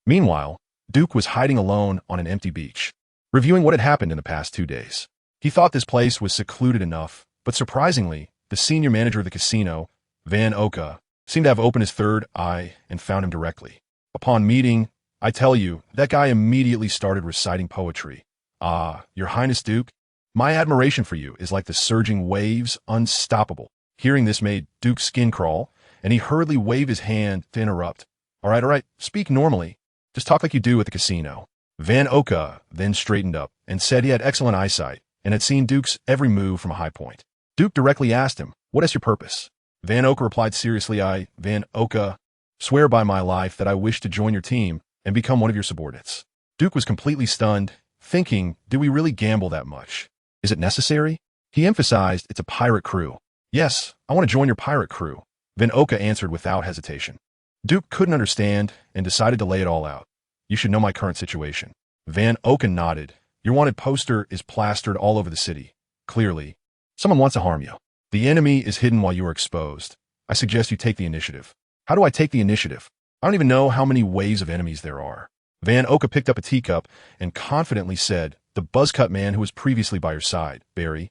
Meanwhile, Duke was hiding alone on an empty beach, reviewing what had happened in the past 2 days. He thought this place was secluded enough, but surprisingly, the senior manager of the casino, Van Oka, seemed to have opened his third eye and found him directly. Upon meeting, I tell you, that guy immediately started reciting poetry. "Ah, Your Highness Duke, my admiration for you is like the surging waves, unstoppable." Hearing this made Duke's skin crawl, and he hurriedly waved his hand to interrupt. All right, speak normally. Just talk like you do at the casino." Van Oka then straightened up and said he had excellent eyesight and had seen Duke's every move from a high point. Duke directly asked him, "What is your purpose?" Van Oka replied seriously, Van Oka, swear by my life that I wish to join your team and become one of your subordinates." Duke was completely stunned, thinking, do we really gamble that much? Is it necessary? He emphasized it's a pirate crew. "Yes, I want to join your pirate crew," Van Oka answered without hesitation. Duke couldn't understand and decided to lay it all out. "You should know my current situation." Van Oka nodded. "Your wanted poster is plastered all over the city. Clearly, someone wants to harm you. The enemy is hidden while you are exposed. I suggest you take the initiative." "How do I take the initiative? I don't even know how many waves of enemies there are." Van Oka picked up a teacup and confidently said, "The buzzcut man who was previously by your side, Barry.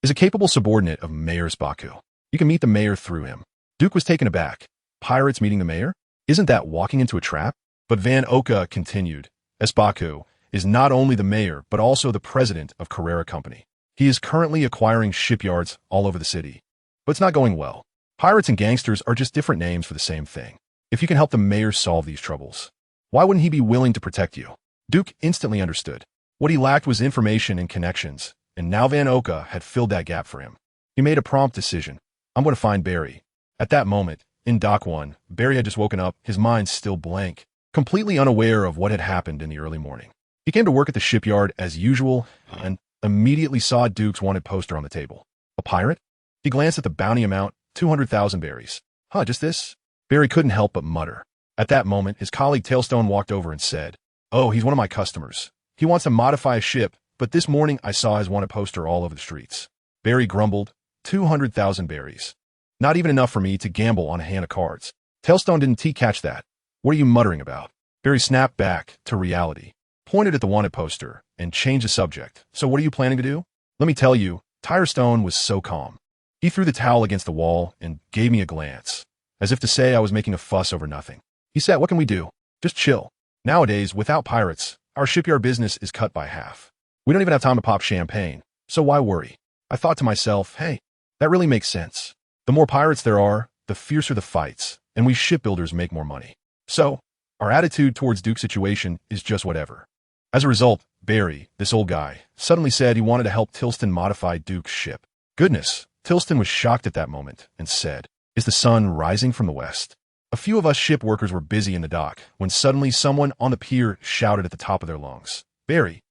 is a capable subordinate of Mayor Spaku. You can meet the mayor through him. Duke was taken aback. Pirates meeting the mayor? Isn't that walking into a trap? But Van Oka continued. Spaku is not only the mayor, but also the president of Carrera Company. He is currently acquiring shipyards all over the city. But it's not going well. Pirates and gangsters are just different names for the same thing. If you can help the mayor solve these troubles, why wouldn't he be willing to protect you? Duke instantly understood. What he lacked was information and connections, and now Van Oka had filled that gap for him. He made a prompt decision. I'm going to find Barry. At that moment, in Dock 1, Barry had just woken up, his mind still blank, completely unaware of what had happened in the early morning. He came to work at the shipyard as usual and immediately saw Duke's wanted poster on the table. A pirate? He glanced at the bounty amount, 200,000 berries. Just this? Barry couldn't help but mutter. At that moment, his colleague Tailstone walked over and said, "Oh, he's one of my customers. He wants to modify a ship, but this morning I saw his wanted poster all over the streets." Barry grumbled, 200,000 berries. Not even enough for me to gamble on a hand of cards. Tailstone didn't catch that. What are you muttering about? Barry snapped back to reality, pointed at the wanted poster, and changed the subject. So what are you planning to do? Let me tell you, Tirestone was so calm. He threw the towel against the wall and gave me a glance, as if to say I was making a fuss over nothing. He said, "What can we do? Just chill. Nowadays, without pirates, our shipyard business is cut by half. We don't even have time to pop champagne, so why worry?" I thought to myself, hey, that really makes sense. The more pirates there are, the fiercer the fights, and we shipbuilders make more money. So, our attitude towards Duke's situation is just whatever. As a result, Barry, this old guy, suddenly said he wanted to help Tilston modify Duke's ship. Goodness, Tilston was shocked at that moment and said, "Is the sun rising from the west?" A few of us ship workers were busy in the dock when suddenly someone on the pier shouted at the top of their lungs, Barry,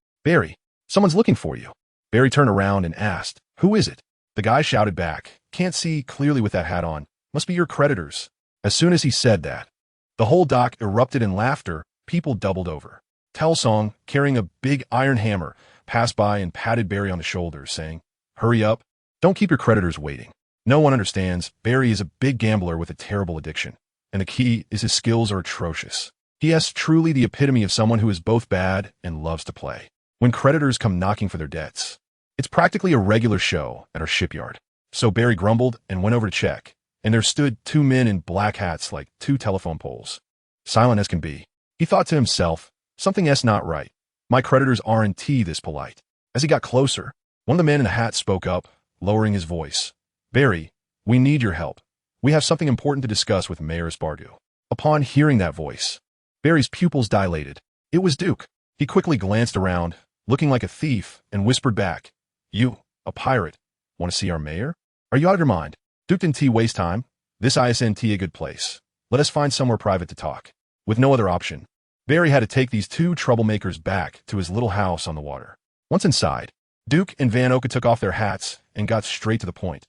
someone's looking for you." Barry turned around and asked, "Who is it?" The guy shouted back, "Can't see clearly with that hat on. Must be your creditors." As soon as he said that, the whole dock erupted in laughter. People doubled over. Telsong, carrying a big iron hammer, passed by and patted Barry on the shoulder, saying, "Hurry up. Don't keep your creditors waiting." No one understands. Barry is a big gambler with a terrible addiction, and the key is his skills are atrocious. He is truly the epitome of someone who is both bad and loves to play. When creditors come knocking for their debts, it's practically a regular show at our shipyard. So Barry grumbled and went over to check, and there stood two men in black hats like two telephone poles. Silent as can be. He thought to himself, something's not right. My creditors aren't this polite. As he got closer, one of the men in the hat spoke up, lowering his voice. "Barry, we need your help. We have something important to discuss with Mayor Spardu." Upon hearing that voice, Barry's pupils dilated. It was Duke. He quickly glanced around, looking like a thief, and whispered back, "You, a pirate, want to see our mayor? Are you out of your mind?" Duke didn't waste time. "This isn't a good place. Let us find somewhere private to talk." With no other option, Barry had to take these two troublemakers back to his little house on the water. Once inside, Duke and Van Oka took off their hats and got straight to the point.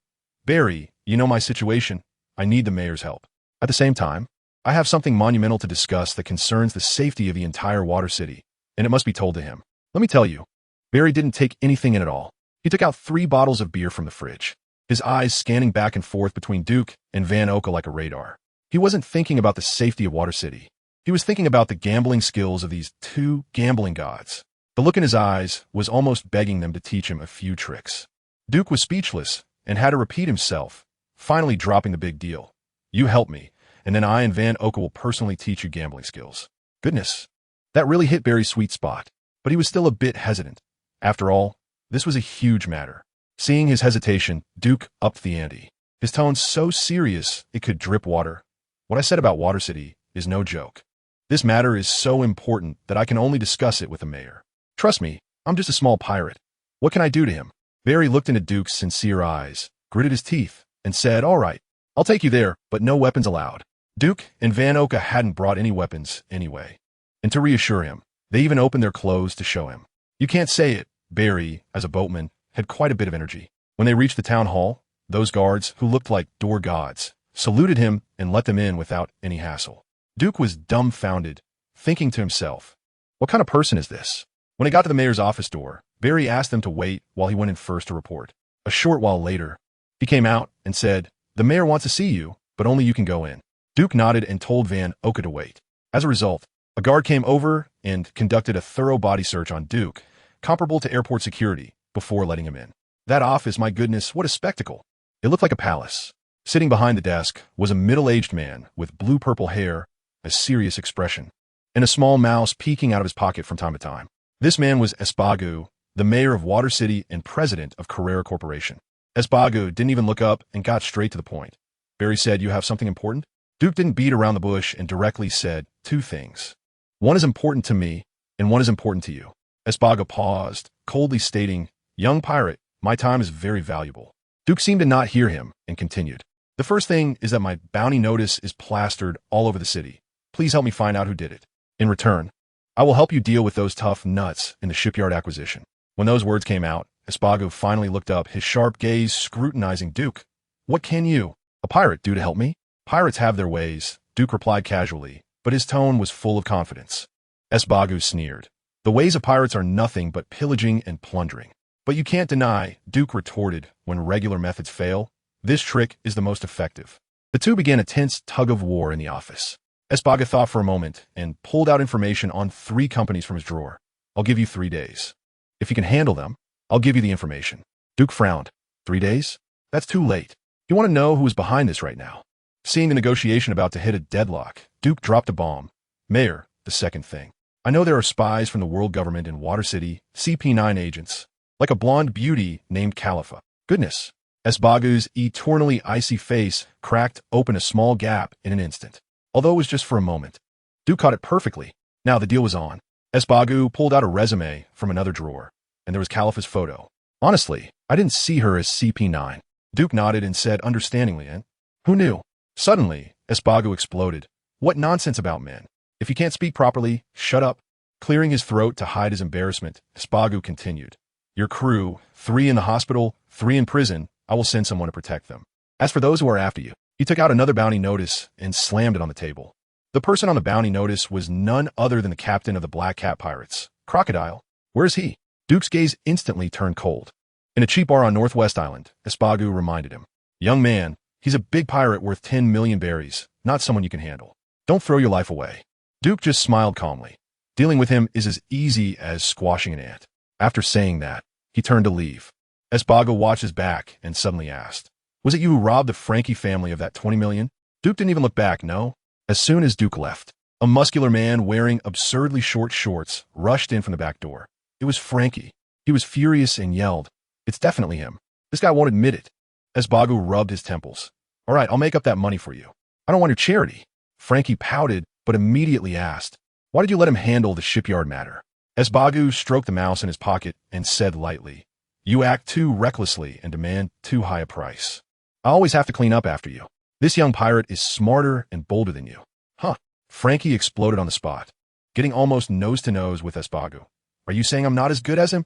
"Barry, you know my situation. I need the mayor's help. At the same time, I have something monumental to discuss that concerns the safety of the entire water city, and it must be told to him. Let me tell you." Barry didn't take anything in at all. He took out 3 bottles of beer from the fridge, his eyes scanning back and forth between Duke and Van Oka like a radar. He wasn't thinking about the safety of Water City. He was thinking about the gambling skills of these two gambling gods. The look in his eyes was almost begging them to teach him a few tricks. Duke was speechless and had to repeat himself, finally dropping the big deal. "You help me, and then I and Van Oka will personally teach you gambling skills." Goodness, that really hit Barry's sweet spot, but he was still a bit hesitant. After all, this was a huge matter. Seeing his hesitation, Duke upped the ante. His tone so serious it could drip water. "What I said about Water City is no joke. This matter is so important that I can only discuss it with the mayor. Trust me, I'm just a small pirate. What can I do to him?" Barry looked into Duke's sincere eyes, gritted his teeth, and said, "All right, I'll take you there, but no weapons allowed." Duke and Van Oka hadn't brought any weapons anyway. And to reassure him, they even opened their clothes to show him. You can't say it, Barry, as a boatman, had quite a bit of energy. When they reached the town hall, those guards, who looked like door gods, saluted him and let them in without any hassle. Duke was dumbfounded, thinking to himself, what kind of person is this? When he got to the mayor's office door, Barry asked them to wait while he went in first to report. A short while later, he came out and said, "The mayor wants to see you, but only you can go in." Duke nodded and told Van Oka to wait. As a result, a guard came over and conducted a thorough body search on Duke, comparable to airport security, before letting him in. That office, my goodness, what a spectacle. It looked like a palace. Sitting behind the desk was a middle-aged man with blue-purple hair, a serious expression, and a small mouse peeking out of his pocket from time to time. This man was Espagu, the mayor of Water City and president of Conqueror Corporation. Espagu didn't even look up and got straight to the point. Barry said, "You have something important?" Duke didn't beat around the bush and directly said, "Two things. One is important to me, and one is important to you." Espagu paused, coldly stating, "Young pirate, my time is very valuable." Duke seemed to not hear him and continued. "The first thing is that my bounty notice is plastered all over the city. Please help me find out who did it. In return, I will help you deal with those tough nuts in the shipyard acquisition." When those words came out, Espagu finally looked up, his sharp gaze scrutinizing Duke. "What can you, a pirate, do to help me?" "Pirates have their ways," Duke replied casually, but his tone was full of confidence. Espagu sneered. "The ways of pirates are nothing but pillaging and plundering." "But you can't deny," Duke retorted, "when regular methods fail, this trick is the most effective." The two began a tense tug-of-war in the office. Espagu thought for a moment and pulled out information on 3 companies from his drawer. "I'll give you 3 days. If you can handle them, I'll give you the information." Duke frowned. 3 days? That's too late. You want to know who is behind this right now? Seeing the negotiation about to hit a deadlock, Duke dropped a bomb. "Mayor, the second thing. I know there are spies from the world government in Water City, CP9 agents, like a blonde beauty named Khalifa." Goodness. Espagu's eternally icy face cracked open a small gap in an instant, although it was just for a moment. Duke caught it perfectly. Now the deal was on. Espagu pulled out a resume from another drawer, and there was Khalifa's photo. "Honestly, I didn't see her as CP9. Duke nodded and said understandingly, "And who knew?" Suddenly, Espagu exploded. "What nonsense about men? If you can't speak properly, shut up." Clearing his throat to hide his embarrassment, Espagu continued. "Your crew, 3 in the hospital, 3 in prison. I will send someone to protect them. As for those who are after you," he took out another bounty notice and slammed it on the table. The person on the bounty notice was none other than the captain of the Black Cat Pirates. "Crocodile? Where is he?" Duke's gaze instantly turned cold. "In a cheap bar on Northwest Island," Espagu reminded him. "Young man, he's a big pirate worth 10 million berries, not someone you can handle. Don't throw your life away." Duke just smiled calmly. Dealing with him is as easy as squashing an ant. After saying that, he turned to leave. Espagu watched his back and suddenly asked, "Was it you who robbed the Frankie family of that 20 million? Duke didn't even look back, no? As soon as Duke left, a muscular man wearing absurdly short shorts rushed in from the back door. It was Frankie. He was furious and yelled, "It's definitely him. This guy won't admit it." Espagu rubbed his temples. "All right, I'll make up that money for you. I don't want your charity." Frankie pouted, but immediately asked, "Why did you let him handle the shipyard matter?" Espagu stroked the mouse in his pocket and said lightly, "You act too recklessly and demand too high a price. I always have to clean up after you. This young pirate is smarter and bolder than you." "Huh?" Frankie exploded on the spot, getting almost nose-to-nose with Espagu. "Are you saying I'm not as good as him?"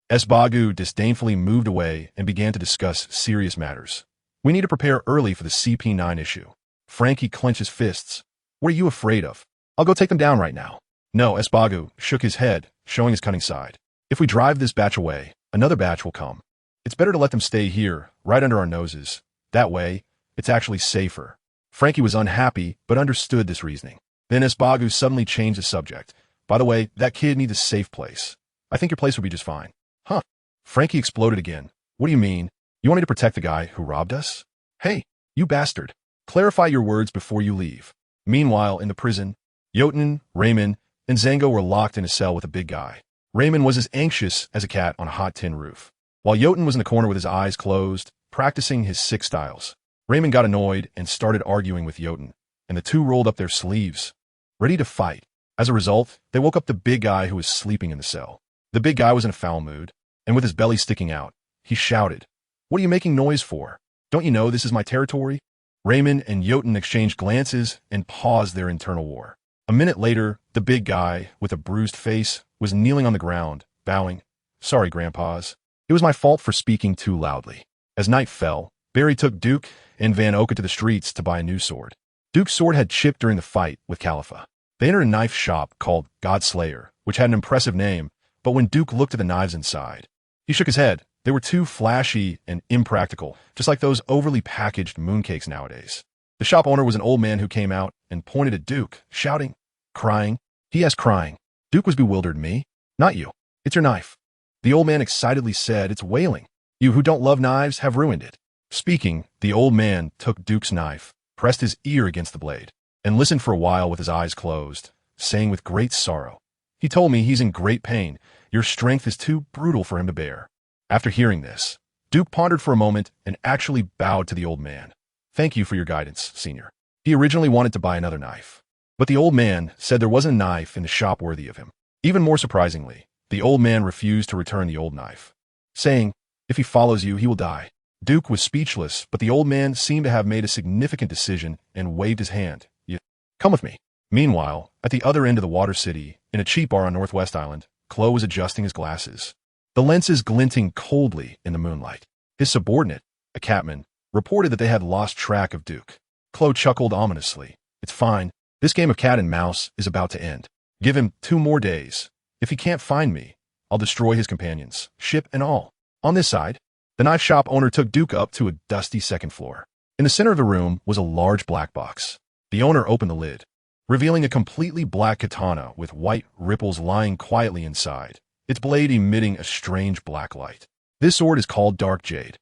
Espagu disdainfully moved away and began to discuss serious matters. "We need to prepare early for the CP9 issue." Frankie clenched his fists. "What are you afraid of? I'll go take them down right now." "No," Espagu shook his head, showing his cunning side. "If we drive this batch away, another batch will come. It's better to let them stay here, right under our noses. That way, it's actually safer." Frankie was unhappy, but understood this reasoning. Then Espagu suddenly changed the subject. "By the way, that kid needs a safe place. I think your place would be just fine." "Huh?" Frankie exploded again. "What do you mean? You want me to protect the guy who robbed us?" "Hey, you bastard. Clarify your words before you leave." Meanwhile, in the prison, Jotun, Raymond, and Zango were locked in a cell with a big guy. Raymond was as anxious as a cat on a hot tin roof, while Jotun was in the corner with his eyes closed, practicing his 6 styles. Raymond got annoyed and started arguing with Jotun, and the two rolled up their sleeves, ready to fight. As a result, they woke up the big guy who was sleeping in the cell. The big guy was in a foul mood, and with his belly sticking out, he shouted, "What are you making noise for? Don't you know this is my territory?" Raymond and Jotun exchanged glances and paused their internal war. A minute later, the big guy, with a bruised face, was kneeling on the ground, bowing. "Sorry, grandpas. It was my fault for speaking too loudly." As night fell, Barry took Duke and Van Oka to the streets to buy a new sword. Duke's sword had chipped during the fight with Khalifa. They entered a knife shop called Godslayer, which had an impressive name, but when Duke looked at the knives inside, he shook his head. They were too flashy and impractical, just like those overly packaged mooncakes nowadays. The shop owner was an old man who came out and pointed at Duke, shouting, "Crying?" He asked, crying. Duke was bewildered. "Me? Not you. It's your knife." The old man excitedly said, "It's whaling. You who don't love knives have ruined it." Speaking, the old man took Duke's knife, pressed his ear against the blade, and listened for a while with his eyes closed, saying with great sorrow, "He told me he's in great pain. Your strength is too brutal for him to bear." After hearing this, Duke pondered for a moment and actually bowed to the old man. "Thank you for your guidance, Senior." He originally wanted to buy another knife, but the old man said there wasn't a knife in the shop worthy of him. Even more surprisingly, the old man refused to return the old knife, saying, "If he follows you, he will die." Duke was speechless, but the old man seemed to have made a significant decision and waved his hand. "You come with me." Meanwhile, at the other end of the water city, in a cheap bar on Northwest Island, Chloe was adjusting his glasses, the lenses glinting coldly in the moonlight. His subordinate, a catman, reported that they had lost track of Duke. Chloe chuckled ominously. "It's fine. This game of cat and mouse is about to end. Give him 2 more days. If he can't find me, I'll destroy his companions, ship and all." On this side, the knife shop owner took Duke up to a dusty second floor. In the center of the room was a large black box. The owner opened the lid, revealing a completely black katana with white ripples lying quietly inside, its blade emitting a strange black light. "This sword is called Dark Jade,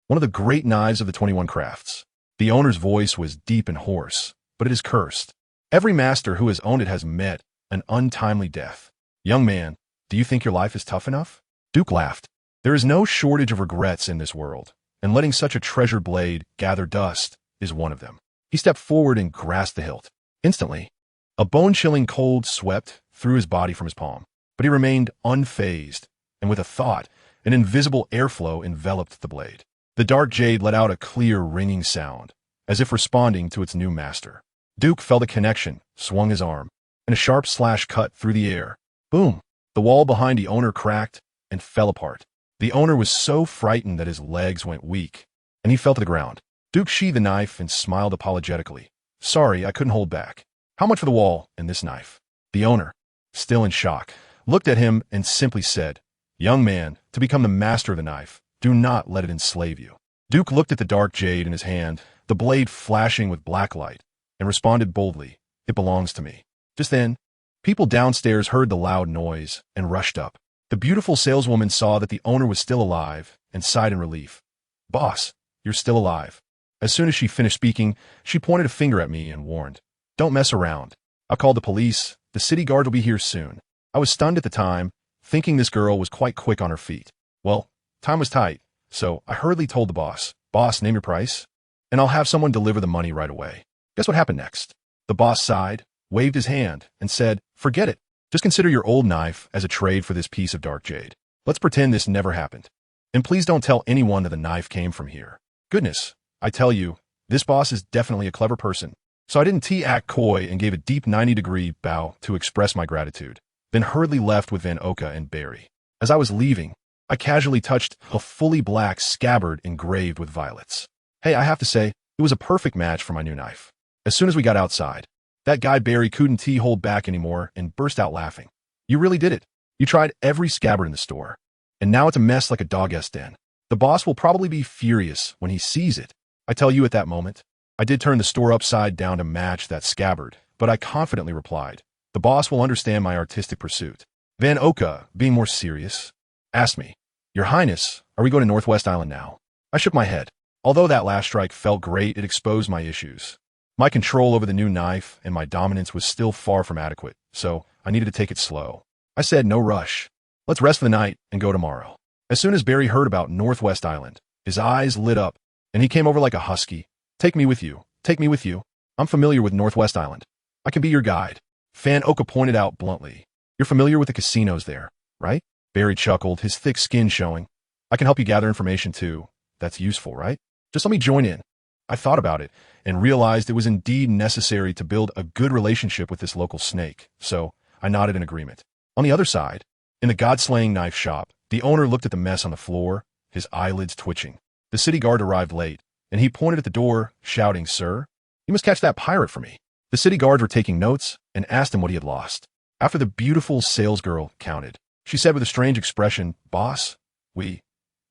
one of the great knives of the 21 crafts." The owner's voice was deep and hoarse, "but it is cursed. Every master who has owned it has met an untimely death. Young man, do you think your life is tough enough?" Duke laughed. "There is no shortage of regrets in this world, and letting such a treasured blade gather dust is one of them." He stepped forward and grasped the hilt. Instantly, a bone-chilling cold swept through his body from his palm, but he remained unfazed, and with a thought, an invisible airflow enveloped the blade. The dark jade let out a clear, ringing sound, as if responding to its new master. Duke felt a connection, swung his arm, and a sharp slash cut through the air. Boom! The wall behind the owner cracked and fell apart. The owner was so frightened that his legs went weak, and he fell to the ground. Duke sheathed the knife and smiled apologetically. "Sorry, I couldn't hold back. How much for the wall and this knife?" The owner, still in shock, looked at him and simply said, "Young man, to become the master of the knife, do not let it enslave you." Duke looked at the dark jade in his hand, the blade flashing with black light, and responded boldly, "It belongs to me." Just then, people downstairs heard the loud noise and rushed up. The beautiful saleswoman saw that the owner was still alive and sighed in relief. "Boss, you're still alive." As soon as she finished speaking, she pointed a finger at me and warned, "Don't mess around. I'll call the police. The city guard will be here soon." I was stunned at the time, thinking this girl was quite quick on her feet. Well, time was tight, so I hurriedly told the boss, "Boss, name your price, and I'll have someone deliver the money right away." Guess what happened next? The boss sighed, waved his hand, and said, "Forget it. Just consider your old knife as a trade for this piece of dark jade. Let's pretend this never happened. And please don't tell anyone that the knife came from here." Goodness, I tell you, this boss is definitely a clever person. So I didn't act coy and gave a deep 90-degree bow to express my gratitude, then hurriedly left with Van Oka and Barry. As I was leaving, I casually touched a fully black scabbard engraved with violets. Hey, I have to say, it was a perfect match for my new knife. As soon as we got outside, that guy Barry couldn't hold back anymore and burst out laughing. "You really did it. You tried every scabbard in the store, and now it's a mess like a dog-ass den. The boss will probably be furious when he sees it." I tell you, at that moment, I did turn the store upside down to match that scabbard, but I confidently replied, "The boss will understand my artistic pursuit." Van Oka, being more serious, asked me, "Your Highness, are we going to Northwest Island now?" I shook my head. Although that last strike felt great, it exposed my issues. My control over the new knife and my dominance was still far from adequate, so I needed to take it slow. I said, "No rush. Let's rest for the night and go tomorrow." As soon as Barry heard about Northwest Island, his eyes lit up, and he came over like a husky. "Take me with you. Take me with you. I'm familiar with Northwest Island. I can be your guide." Van Oka pointed out bluntly, "You're familiar with the casinos there, right?" Barry chuckled, his thick skin showing. "I can help you gather information too. That's useful, right? Just let me join in." I thought about it and realized it was indeed necessary to build a good relationship with this local snake, so I nodded in agreement. On the other side, in the god-slaying knife shop, the owner looked at the mess on the floor, his eyelids twitching. The city guard arrived late, and he pointed at the door, shouting, "Sir, you must catch that pirate for me." The city guards were taking notes and asked him what he had lost. After the beautiful salesgirl counted, she said with a strange expression, "Boss, we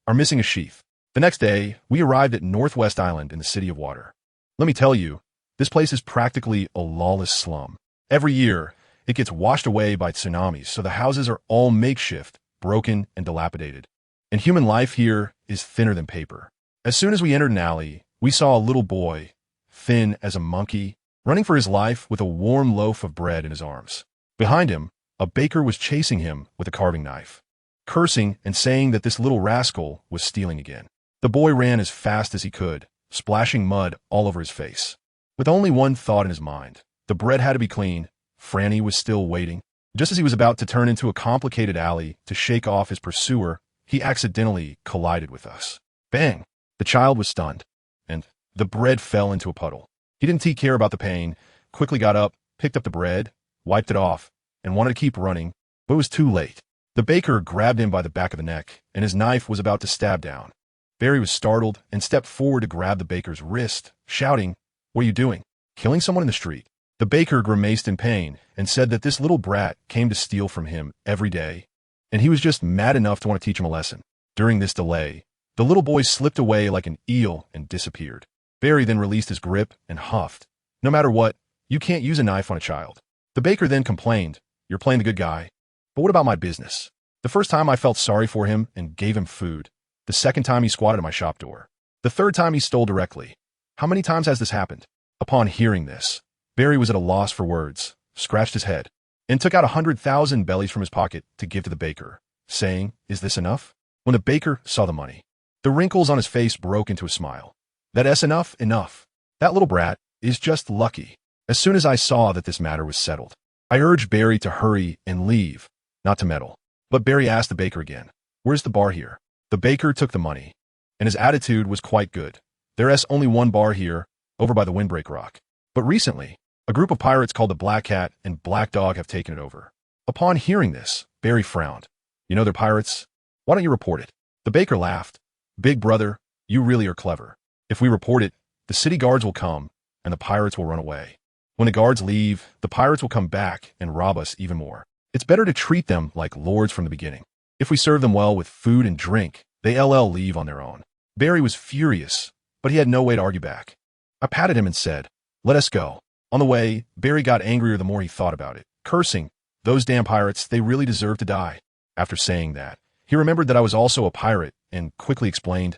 are missing a sheath." The next day, we arrived at Northwest Island in the City of Water. Let me tell you, this place is practically a lawless slum. Every year, it gets washed away by tsunamis, so the houses are all makeshift, broken, and dilapidated. And human life here is thinner than paper. As soon as we entered an alley, we saw a little boy, thin as a monkey, running for his life with a warm loaf of bread in his arms. Behind him, a baker was chasing him with a carving knife, cursing and saying that this little rascal was stealing again. The boy ran as fast as he could, splashing mud all over his face. With only one thought in his mind, the bread had to be clean. Franny was still waiting. Just as he was about to turn into a complicated alley to shake off his pursuer, he accidentally collided with us. Bang! The child was stunned, and the bread fell into a puddle. He didn't take care about the pain, quickly got up, picked up the bread, wiped it off, and wanted to keep running, but it was too late. The baker grabbed him by the back of the neck, and his knife was about to stab down. Barry was startled and stepped forward to grab the baker's wrist, shouting, "What are you doing? Killing someone in the street?" The baker grimaced in pain and said that this little brat came to steal from him every day, and he was just mad enough to want to teach him a lesson. During this delay, the little boy slipped away like an eel and disappeared. Barry then released his grip and huffed. "No matter what, you can't use a knife on a child." The baker then complained, "You're playing the good guy. But what about my business?" The first time I felt sorry for him and gave him food. The second time he squatted at my shop door. The third time he stole directly. How many times has this happened? Upon hearing this, Barry was at a loss for words, scratched his head, and took out 100,000 bellies from his pocket to give to the baker, saying, "Is this enough?" When the baker saw the money, the wrinkles on his face broke into a smile. "That's enough, enough. That little brat is just lucky." As soon as I saw that this matter was settled, I urged Barry to hurry and leave, not to meddle. But Barry asked the baker again, "Where's the bar here?" The baker took the money, and his attitude was quite good. "There's only one bar here, over by the Windbreak Rock. But recently, a group of pirates called the Black Cat and Black Dog have taken it over." Upon hearing this, Barry frowned. "You know they're pirates? Why don't you report it?" The baker laughed. "Big brother, you really are clever. If we report it, the city guards will come, and the pirates will run away. When the guards leave, the pirates will come back and rob us even more. It's better to treat them like lords from the beginning. If we serve them well with food and drink, they'll leave on their own." Barry was furious, but he had no way to argue back. I patted him and said, "Let us go." On the way, Barry got angrier the more he thought about it, cursing, "Those damn pirates, they really deserve to die." After saying that, he remembered that I was also a pirate and quickly explained,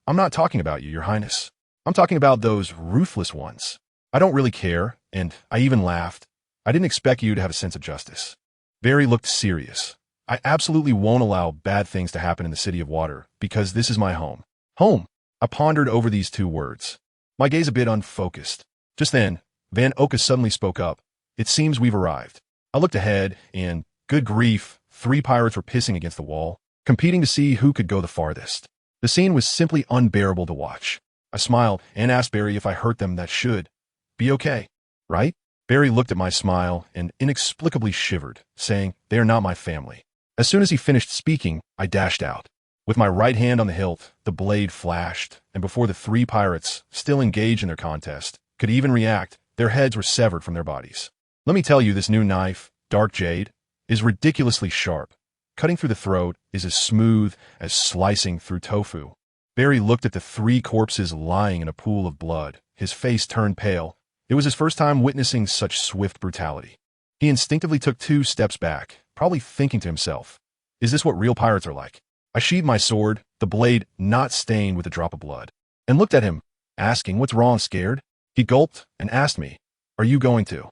I'm not talking about you, Your Highness. I'm talking about those ruthless ones. I don't really care," and I even laughed. "I didn't expect you to have a sense of justice." Barry looked serious. "I absolutely won't allow bad things to happen in the City of Water, because this is my home." Home. I pondered over these two words, my gaze a bit unfocused. Just then, Van Oka suddenly spoke up. "It seems we've arrived." I looked ahead, and, good grief, 3 pirates were pissing against the wall, competing to see who could go the farthest. The scene was simply unbearable to watch. I smiled and asked Barry if I hurt them that should be okay, right? Barry looked at my smile and inexplicably shivered, saying, "They are not my family." As soon as he finished speaking, I dashed out. With my right hand on the hilt, the blade flashed, and before the 3 pirates, still engaged in their contest, could even react, their heads were severed from their bodies. Let me tell you, this new knife, Dark Jade, is ridiculously sharp. Cutting through the throat is as smooth as slicing through tofu. Barry looked at the 3 corpses lying in a pool of blood. His face turned pale. It was his first time witnessing such swift brutality. He instinctively took 2 steps back, probably thinking to himself, "Is this what real pirates are like?" I sheathed my sword, the blade not stained with a drop of blood, and looked at him, asking, "What's wrong, scared?" He gulped and asked me, "Are you going to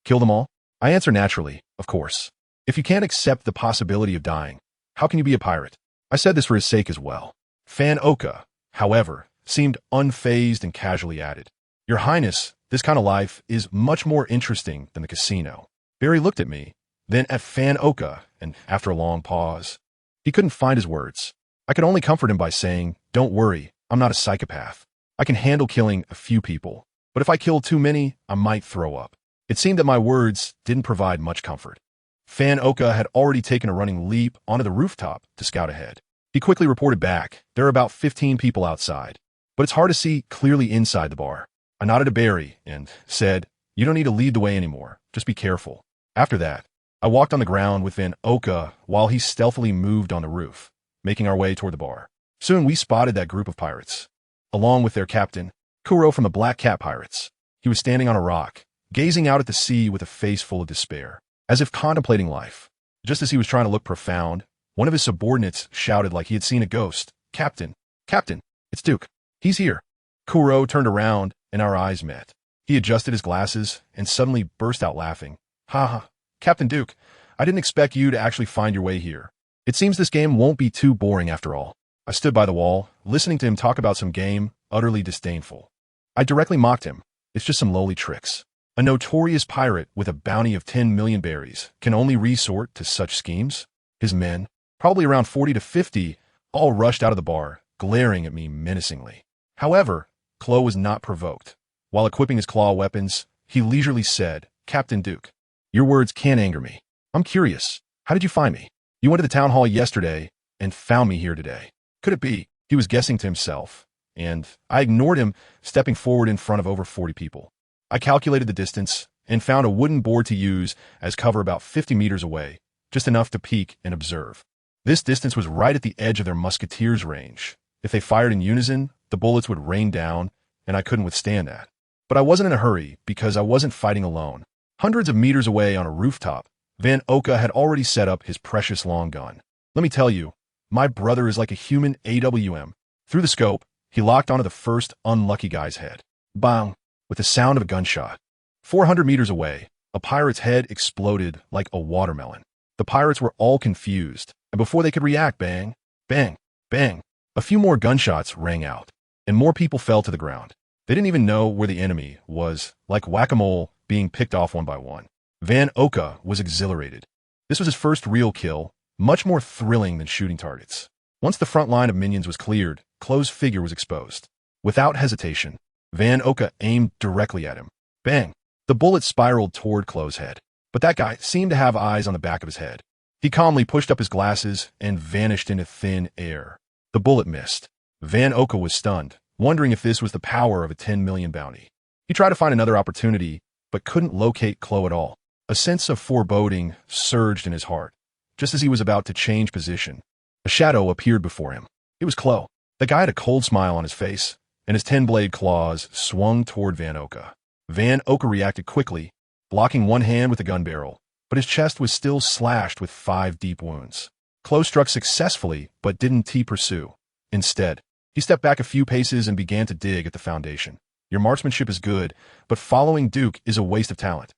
kill them all?" I answered naturally, "Of course. If you can't accept the possibility of dying, how can you be a pirate?" I said this for his sake as well. Fan Oka, however, seemed unfazed and casually added, "Your Highness, this kind of life is much more interesting than the casino." Barry looked at me, then at Fan Oka, and after a long pause, he couldn't find his words. I could only comfort him by saying, "Don't worry, I'm not a psychopath. I can handle killing a few people, but if I kill too many, I might throw up." It seemed that my words didn't provide much comfort. Fan Oka had already taken a running leap onto the rooftop to scout ahead. He quickly reported back, "There are about 15 people outside, but it's hard to see clearly inside the bar." I nodded to Barry and said, "You don't need to lead the way anymore. Just be careful." After that, I walked on the ground with Van Oka while he stealthily moved on the roof, making our way toward the bar. Soon we spotted that group of pirates, along with their captain, Kuro from the Black Cat Pirates. He was standing on a rock, gazing out at the sea with a face full of despair, as if contemplating life. Just as he was trying to look profound, one of his subordinates shouted like he had seen a ghost, Captain, Captain, it's Duke. He's here. Kuro turned around and our eyes met. He adjusted his glasses and suddenly burst out laughing. Ha ha, Captain Duke, I didn't expect you to actually find your way here. It seems this game won't be too boring after all. I stood by the wall, listening to him talk about some game, utterly disdainful. I directly mocked him. It's just some lowly tricks. A notorious pirate with a bounty of 10 million berries can only resort to such schemes? His men, probably around 40 to 50, all rushed out of the bar, glaring at me menacingly. However, Klo was not provoked. While equipping his claw weapons, he leisurely said, Captain Duke, your words can't anger me. I'm curious. How did you find me? You went to the town hall yesterday and found me here today. Could it be? He was guessing to himself, and I ignored him, stepping forward in front of over 40 people. I calculated the distance and found a wooden board to use as cover about 50 meters away, just enough to peek and observe. This distance was right at the edge of their musketeers' range. If they fired in unison, the bullets would rain down, and I couldn't withstand that. But I wasn't in a hurry because I wasn't fighting alone. Hundreds of meters away on a rooftop, Van Oka had already set up his precious long gun. Let me tell you, my brother is like a human AWM. Through the scope, he locked onto the first unlucky guy's head. Bang! With the sound of a gunshot. 400 meters away, a pirate's head exploded like a watermelon. The pirates were all confused, and before they could react, bang, bang, bang, a few more gunshots rang out, and more people fell to the ground. They didn't even know where the enemy was, like whack-a-mole being picked off one by one. Van Oka was exhilarated. This was his first real kill, much more thrilling than shooting targets. Once the front line of minions was cleared, Klo's figure was exposed. Without hesitation, Van Oka aimed directly at him. Bang! The bullet spiraled toward Klo's head. But that guy seemed to have eyes on the back of his head. He calmly pushed up his glasses and vanished into thin air. The bullet missed. Van Oka was stunned, wondering if this was the power of a 10 million bounty. He tried to find another opportunity, but couldn't locate Klo at all. A sense of foreboding surged in his heart. Just as he was about to change position, a shadow appeared before him. It was Klo. The guy had a cold smile on his face, and his 10-blade claws swung toward Van Oka. Van Oka reacted quickly, blocking one hand with a gun barrel, but his chest was still slashed with 5 deep wounds. Klo struck successfully, but didn't pursue. Instead, he stepped back a few paces and began to dig at the foundation. Your marksmanship is good, but following Duke is a waste of talent.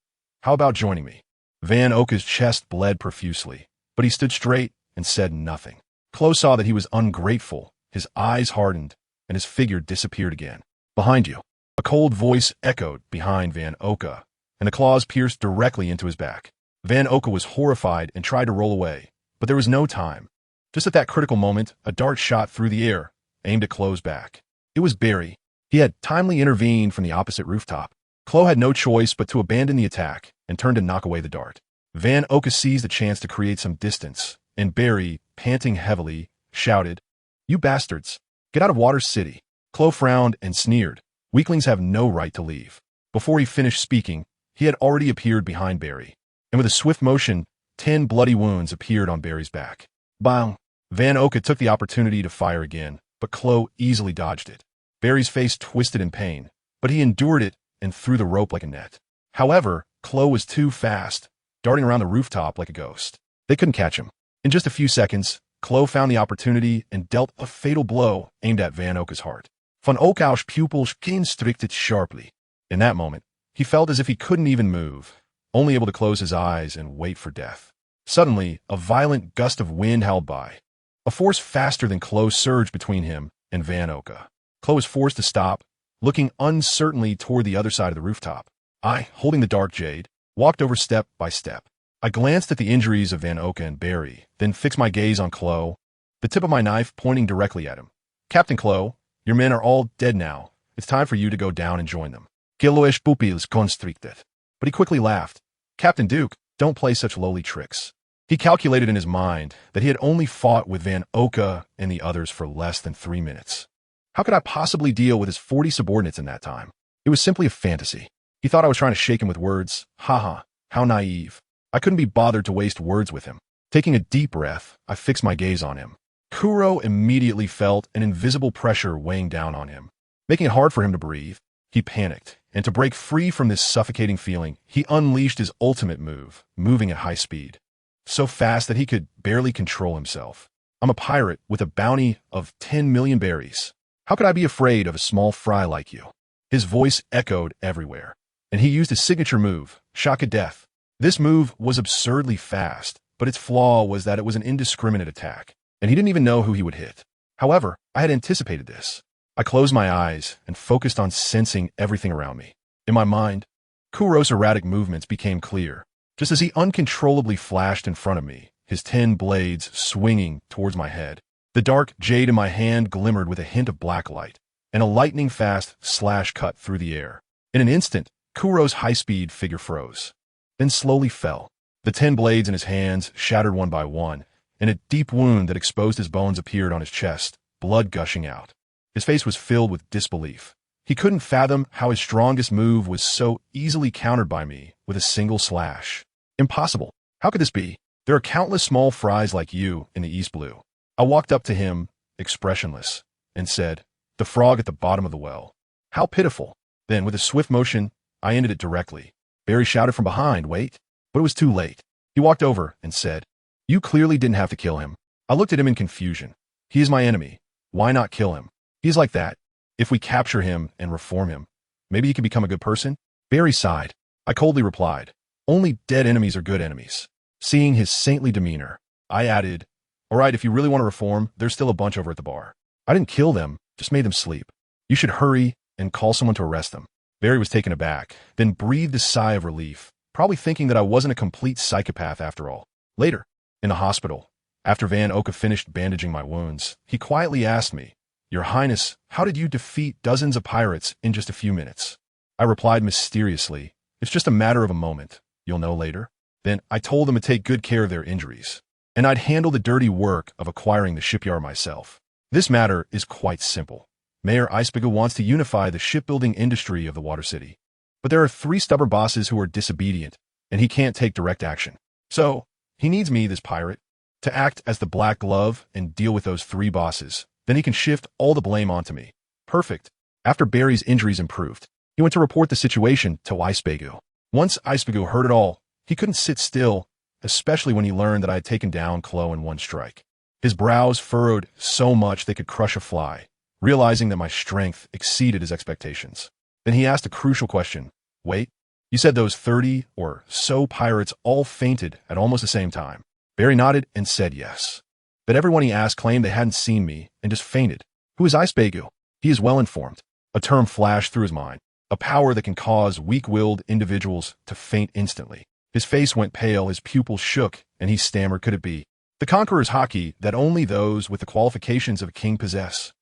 How about joining me? Van Oka's chest bled profusely, but he stood straight and said nothing. Klo saw that he was ungrateful. His eyes hardened, and his figure disappeared again. Behind you. A cold voice echoed behind Van Oka, and the claws pierced directly into his back. Van Oka was horrified and tried to roll away, but there was no time. Just at that critical moment, a dart shot through the air, aimed at Klo's back. It was Barry. He had timely intervened from the opposite rooftop. Klo had no choice but to abandon the attack and turn to knock away the dart. Van Oka seized the chance to create some distance, and Barry, panting heavily, shouted, You bastards! Get out of Water City! Klo frowned and sneered. Weaklings have no right to leave. Before he finished speaking, he had already appeared behind Barry, and with a swift motion, 10 bloody wounds appeared on Barry's back. Bang! Van Oka took the opportunity to fire again, but Klo easily dodged it. Barry's face twisted in pain, but he endured it and threw the rope like a net. However, Klo was too fast, darting around the rooftop like a ghost. They couldn't catch him. In just a few seconds, Klo found the opportunity and dealt a fatal blow aimed at Van Oka's heart. Van Oka's pupils constricted sharply. In that moment, he felt as if he couldn't even move, only able to close his eyes and wait for death. Suddenly, a violent gust of wind howled by. A force faster than Klo surged between him and Van Oka. Klo was forced to stop, looking uncertainly toward the other side of the rooftop. I, holding the dark jade, walked over step by step. I glanced at the injuries of Van Oka and Barry, then fixed my gaze on Klo, the tip of my knife pointing directly at him. Captain Klo, your men are all dead now. It's time for you to go down and join them. Giloesh pupils constricted. But he quickly laughed. Captain Duke, don't play such lowly tricks. He calculated in his mind that he had only fought with Van Oka and the others for less than 3 minutes. How could I possibly deal with his 40 subordinates in that time? It was simply a fantasy. He thought I was trying to shake him with words. Haha, how naive. I couldn't be bothered to waste words with him. Taking a deep breath, I fixed my gaze on him. Kuro immediately felt an invisible pressure weighing down on him, making it hard for him to breathe. He panicked, and to break free from this suffocating feeling, he unleashed his ultimate move, moving at high speed. So fast that he could barely control himself. I'm a pirate with a bounty of 10 million berries. How could I be afraid of a small fry like you? His voice echoed everywhere, and he used his signature move, Shock of Death. This move was absurdly fast, but its flaw was that it was an indiscriminate attack, and he didn't even know who he would hit. However, I had anticipated this. I closed my eyes and focused on sensing everything around me. In my mind, Kuro's erratic movements became clear, just as he uncontrollably flashed in front of me, his 10 blades swinging towards my head. The dark jade in my hand glimmered with a hint of black light, and a lightning-fast slash cut through the air. In an instant, Kuro's high-speed figure froze, then slowly fell. The 10 blades in his hands shattered one by one, and a deep wound that exposed his bones appeared on his chest, blood gushing out. His face was filled with disbelief. He couldn't fathom how his strongest move was so easily countered by me with a single slash. Impossible. How could this be? There are countless small fries like you in the East Blue. I walked up to him, expressionless, and said, "The frog at the bottom of the well. How pitiful." Then, with a swift motion, I ended it directly. Barry shouted from behind, "Wait." But it was too late. He walked over and said, "You clearly didn't have to kill him." I looked at him in confusion. He is my enemy. Why not kill him? He's like that. If we capture him and reform him, maybe he can become a good person? Barry sighed. I coldly replied, "Only dead enemies are good enemies." Seeing his saintly demeanor, I added, "All right, if you really want to reform, there's still a bunch over at the bar. I didn't kill them, just made them sleep. You should hurry and call someone to arrest them." Barry was taken aback, then breathed a sigh of relief, probably thinking that I wasn't a complete psychopath after all. Later, in the hospital, after Van Oka finished bandaging my wounds, he quietly asked me, "Your Highness, how did you defeat dozens of pirates in just a few minutes?" I replied mysteriously, "It's just a matter of a moment. You'll know later." Then I told them to take good care of their injuries, and I'd handle the dirty work of acquiring the shipyard myself. This matter is quite simple. Mayor Iceberg wants to unify the shipbuilding industry of the Water City. But there are 3 stubborn bosses who are disobedient, and he can't take direct action. So, he needs me, this pirate, to act as the black glove and deal with those 3 bosses. Then he can shift all the blame onto me. Perfect. After Barry's injuries improved, he went to report the situation to Iceberg. Once Iceberg heard it all, he couldn't sit still, especially when he learned that I had taken down Klo in one strike. His brows furrowed so much they could crush a fly, realizing that my strength exceeded his expectations. Then he asked a crucial question. "Wait, you said those 30 or so pirates all fainted at almost the same time?" Barry nodded and said yes. But everyone he asked claimed they hadn't seen me and just fainted. Who is Iceberg? He is well informed. A term flashed through his mind, a power that can cause weak-willed individuals to faint instantly. His face went pale, his pupils shook, and he stammered, "Could it be the Conqueror's Haki that only those with the qualifications of a king possess?"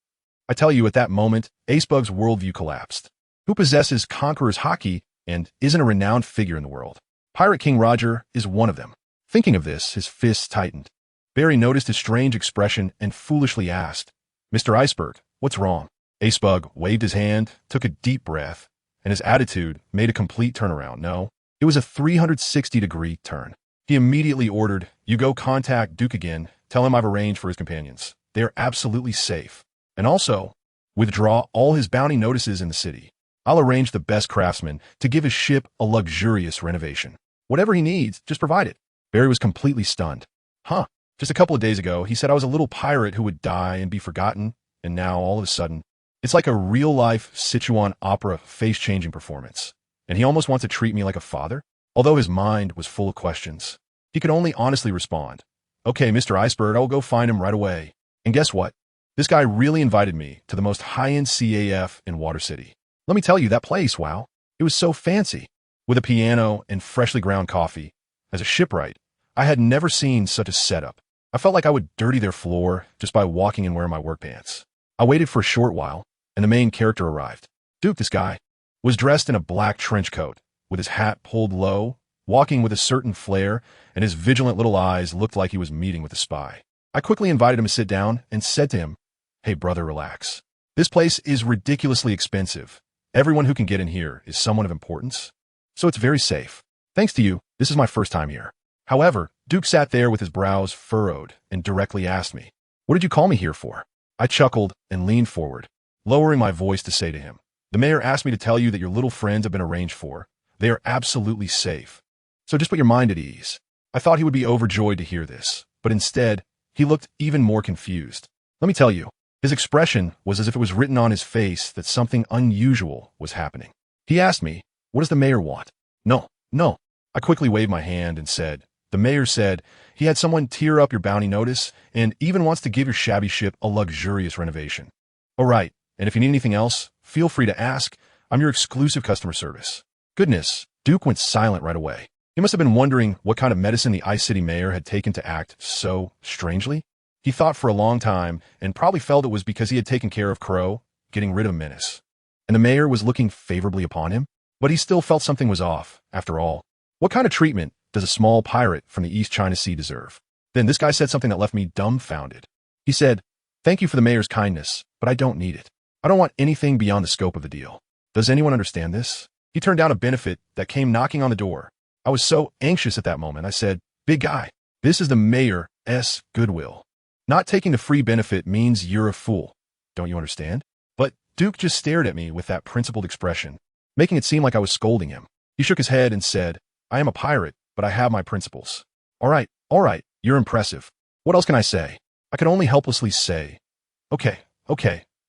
I tell you, at that moment, Acebug's worldview collapsed. Who possesses Conqueror's Haki and isn't a renowned figure in the world? Pirate King Roger is one of them. Thinking of this, his fists tightened. Barry noticed his strange expression and foolishly asked, "Mr. Iceberg, what's wrong?" Acebug waved his hand, took a deep breath, and his attitude made a complete turnaround. No, it was a 360-degree turn. He immediately ordered, "You go contact Duke again, tell him I've arranged for his companions. They are absolutely safe. And also, withdraw all his bounty notices in the city. I'll arrange the best craftsman to give his ship a luxurious renovation. Whatever he needs, just provide it." Barry was completely stunned. Huh, just a couple of days ago, he said I was a little pirate who would die and be forgotten, and now, all of a sudden, it's like a real-life Sichuan opera face-changing performance. And he almost wants to treat me like a father? Although his mind was full of questions, he could only honestly respond, "Okay, Mr. Iceberg, I will go find him right away." And guess what? This guy really invited me to the most high-end CAF in Water City. Let me tell you, that place, wow, it was so fancy. With a piano and freshly ground coffee. As a shipwright, I had never seen such a setup. I felt like I would dirty their floor just by walking and wearing my work pants. I waited for a short while, and the main character arrived. Duke, this guy, was dressed in a black trench coat, with his hat pulled low, walking with a certain flair, and his vigilant little eyes looked like he was meeting with a spy. I quickly invited him to sit down and said to him, "Hey brother, relax. This place is ridiculously expensive. Everyone who can get in here is someone of importance, so it's very safe. Thanks to you, this is my first time here." However, Duke sat there with his brows furrowed and directly asked me, "What did you call me here for?" I chuckled and leaned forward, lowering my voice to say to him, "The mayor asked me to tell you that your little friends have been arranged for. They are absolutely safe. So just put your mind at ease." I thought he would be overjoyed to hear this, but instead, he looked even more confused. Let me tell you, his expression was as if it was written on his face that something unusual was happening. He asked me, "What does the mayor want?" No. I quickly waved my hand and said, "The mayor said he had someone tear up your bounty notice and even wants to give your shabby ship a luxurious renovation." "All right, and if you need anything else, feel free to ask. I'm your exclusive customer service." Goodness, Duke went silent right away. He must have been wondering what kind of medicine the Ice City mayor had taken to act so strangely. He thought for a long time and probably felt it was because he had taken care of Crow, getting rid of Menace. And the mayor was looking favorably upon him, but he still felt something was off, after all. What kind of treatment does a small pirate from the East China Sea deserve? Then this guy said something that left me dumbfounded. He said, "Thank you for the mayor's kindness, but I don't need it. I don't want anything beyond the scope of the deal. Does anyone understand this?" He turned down a benefit that came knocking on the door. I was so anxious at that moment. I said, "Big guy, this is the mayor's goodwill. Not taking the free benefit means you're a fool. Don't you understand?" But Duke just stared at me with that principled expression, making it seem like I was scolding him. He shook his head and said, "I am a pirate, but I have my principles." All right, you're impressive. What else can I say?" I could only helplessly say, Okay,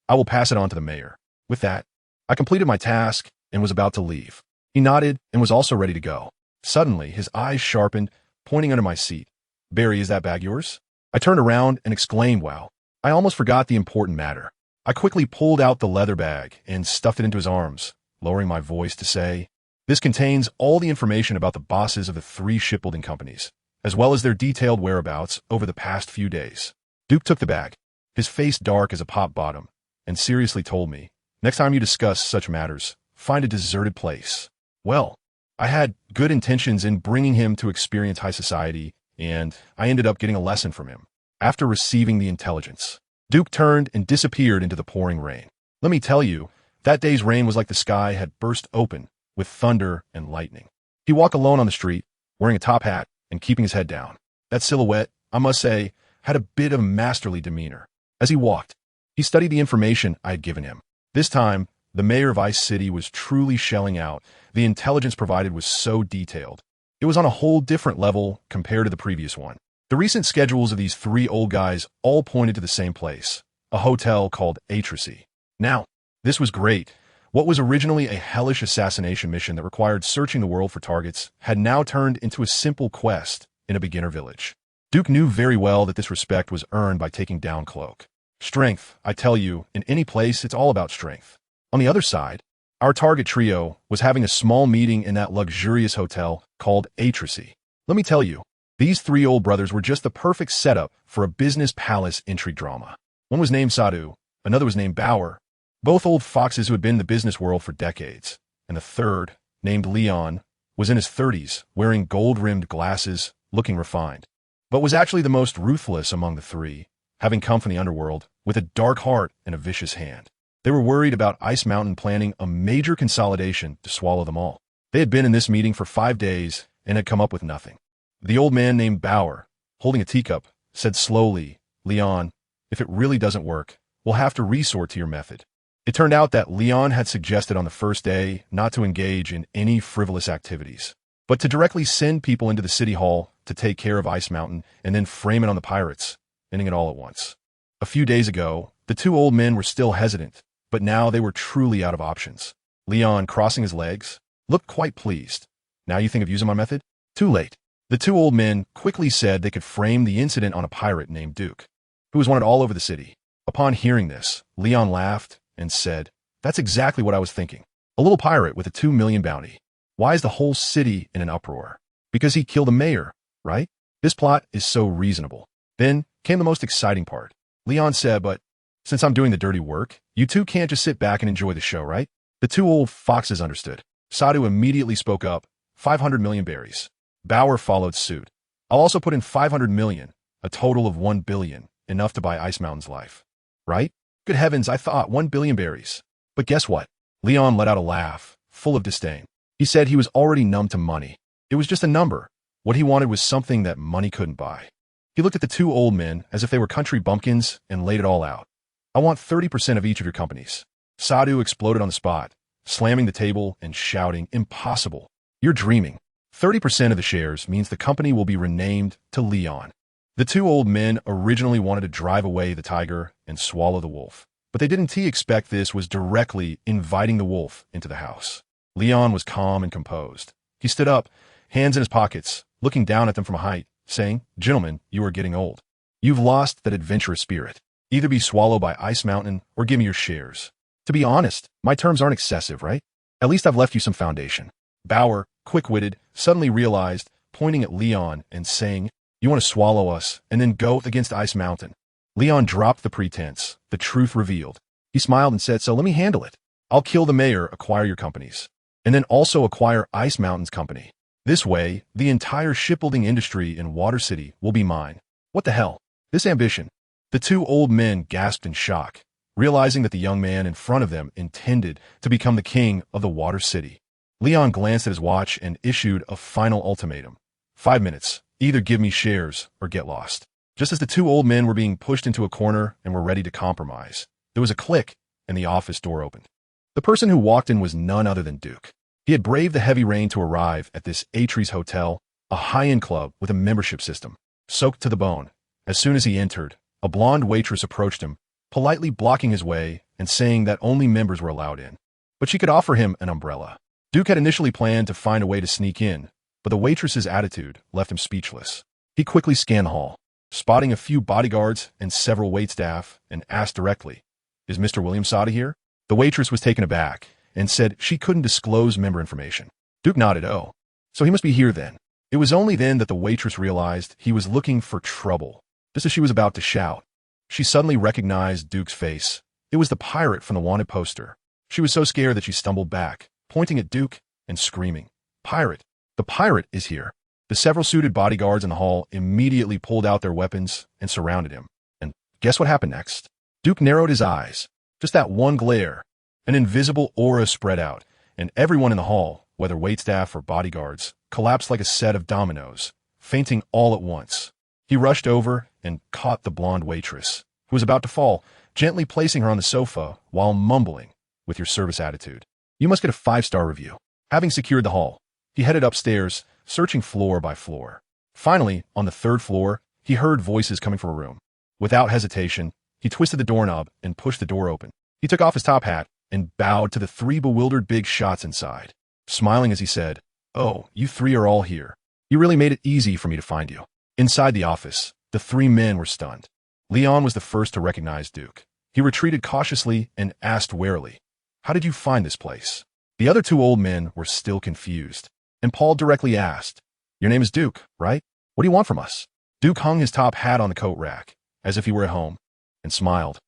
I will pass it on to the mayor." With that, I completed my task and was about to leave. He nodded and was also ready to go. Suddenly, his eyes sharpened, pointing under my seat. "Barry, is that bag yours?" I turned around and exclaimed, "Wow, I almost forgot the important matter." I quickly pulled out the leather bag and stuffed it into his arms, lowering my voice to say, "This contains all the information about the bosses of the 3 shipbuilding companies, as well as their detailed whereabouts over the past few days." Duke took the bag, his face dark as a pop bottom, and seriously told me, "Next time you discuss such matters, find a deserted place." Well, I had good intentions in bringing him to experience high society, and I ended up getting a lesson from him. After receiving the intelligence, Duke turned and disappeared into the pouring rain. Let me tell you, that day's rain was like the sky had burst open with thunder and lightning. He walked alone on the street, wearing a top hat and keeping his head down. That silhouette, I must say, had a bit of masterly demeanor. As he walked, he studied the information I had given him. This time, the mayor of Ice City was truly shelling out. The intelligence provided was so detailed. It was on a whole different level compared to the previous one. The recent schedules of these 3 old guys all pointed to the same place, a hotel called Atracy. Now, this was great. What was originally a hellish assassination mission that required searching the world for targets had now turned into a simple quest in a beginner village. Duke knew very well that this respect was earned by taking down Cloak. Strength, I tell you, in any place, it's all about strength. On the other side, our target trio was having a small meeting in that luxurious hotel called Atracy. Let me tell you, these 3 old brothers were just the perfect setup for a business palace intrigue drama. One was named Sadhu, another was named Bauer, both old foxes who had been in the business world for decades, and the third, named Leon, was in his 30s, wearing gold-rimmed glasses, looking refined, but was actually the most ruthless among the 3, having come from the underworld with a dark heart and a vicious hand. They were worried about Ice Mountain planning a major consolidation to swallow them all. They had been in this meeting for 5 days and had come up with nothing. The old man named Bauer, holding a teacup, said slowly, "Leon, if it really doesn't work, we'll have to resort to your method." It turned out that Leon had suggested on the first day not to engage in any frivolous activities, but to directly send people into the city hall to take care of Ice Mountain and then frame it on the pirates, ending it all at once. A few days ago, the 2 old men were still hesitant, but now they were truly out of options. Leon, crossing his legs, looked quite pleased. "Now you think of using my method?" Too late. The 2 old men quickly said they could frame the incident on a pirate named Duke, who was wanted all over the city. Upon hearing this, Leon laughed and said, "That's exactly what I was thinking. A little pirate with a 2 million bounty. Why is the whole city in an uproar? Because he killed a mayor, right? This plot is so reasonable." Then came the most exciting part. Leon said, "But since I'm doing the dirty work, you 2 can't just sit back and enjoy the show, right?" The 2 old foxes understood. Sadhu immediately spoke up, 500 million berries. Bauer followed suit. "I'll also put in 500 million, a total of 1 billion, enough to buy Ice Mountain's life." Right? Good heavens, I thought 1 billion berries. But guess what? Leon let out a laugh, full of disdain. He said he was already numb to money. It was just a number. What he wanted was something that money couldn't buy. He looked at the 2 old men as if they were country bumpkins and laid it all out. "I want 30% of each of your companies." Sadhu exploded on the spot, slamming the table and shouting, "Impossible. You're dreaming. 30% of the shares means the company will be renamed to Leon." The two old men originally wanted to drive away the tiger and swallow the wolf, but they didn't expect this was directly inviting the wolf into the house. Leon was calm and composed. He stood up, hands in his pockets, looking down at them from a height, saying, "Gentlemen, you are getting old. You've lost that adventurous spirit. Either be swallowed by Ice Mountain or give me your shares. To be honest, my terms aren't excessive, right? At least I've left you some foundation." Bauer, quick-witted, suddenly realized, pointing at Leon and saying, "You want to swallow us and then go against Ice Mountain." Leon dropped the pretense, the truth revealed. He smiled and said, "So let me handle it. I'll kill the mayor, acquire your companies, and then also acquire Ice Mountain's company. This way, the entire shipbuilding industry in Water City will be mine." What the hell? This ambition? The two old men gasped in shock, realizing that the young man in front of them intended to become the king of the Water City. Leon glanced at his watch and issued a final ultimatum. 5 minutes. Either give me shares or get lost. Just as the two old men were being pushed into a corner and were ready to compromise, there was a click and the office door opened. The person who walked in was none other than Duke. He had braved the heavy rain to arrive at this Atries Hotel, a high-end club with a membership system, soaked to the bone. As soon as he entered, a blonde waitress approached him, politely blocking his way and saying that only members were allowed in. But she could offer him an umbrella. Duke had initially planned to find a way to sneak in, but the waitress's attitude left him speechless. He quickly scanned the hall, spotting a few bodyguards and several waitstaff, and asked directly, "Is Mr. Williamsada here?" The waitress was taken aback and said she couldn't disclose member information. Duke nodded. "Oh, so he must be here then." It was only then that the waitress realized he was looking for trouble. Just as she was about to shout, she suddenly recognized Duke's face. It was the pirate from the wanted poster. She was so scared that she stumbled back, pointing at Duke and screaming, "Pirate! The pirate is here!" The several suited bodyguards in the hall immediately pulled out their weapons and surrounded him. And guess what happened next? Duke narrowed his eyes. Just that one glare. An invisible aura spread out, and everyone in the hall, whether waitstaff or bodyguards, collapsed like a set of dominoes, fainting all at once. He rushed over and caught the blonde waitress, who was about to fall, gently placing her on the sofa while mumbling, "With your service attitude, you must get a 5-star review." Having secured the hall, he headed upstairs, searching floor by floor. Finally, on the 3rd floor, he heard voices coming from a room. Without hesitation, he twisted the doorknob and pushed the door open. He took off his top hat and bowed to the 3 bewildered big shots inside, smiling as he said, "Oh, you 3 are all here. You really made it easy for me to find you." Inside the office, the 3 men were stunned. Leon was the first to recognize Duke. He retreated cautiously and asked warily, "How did you find this place?" The other 2 old men were still confused, and Paul directly asked, "Your name is Duke, right? What do you want from us?" Duke hung his top hat on the coat rack, as if he were at home, and smiled.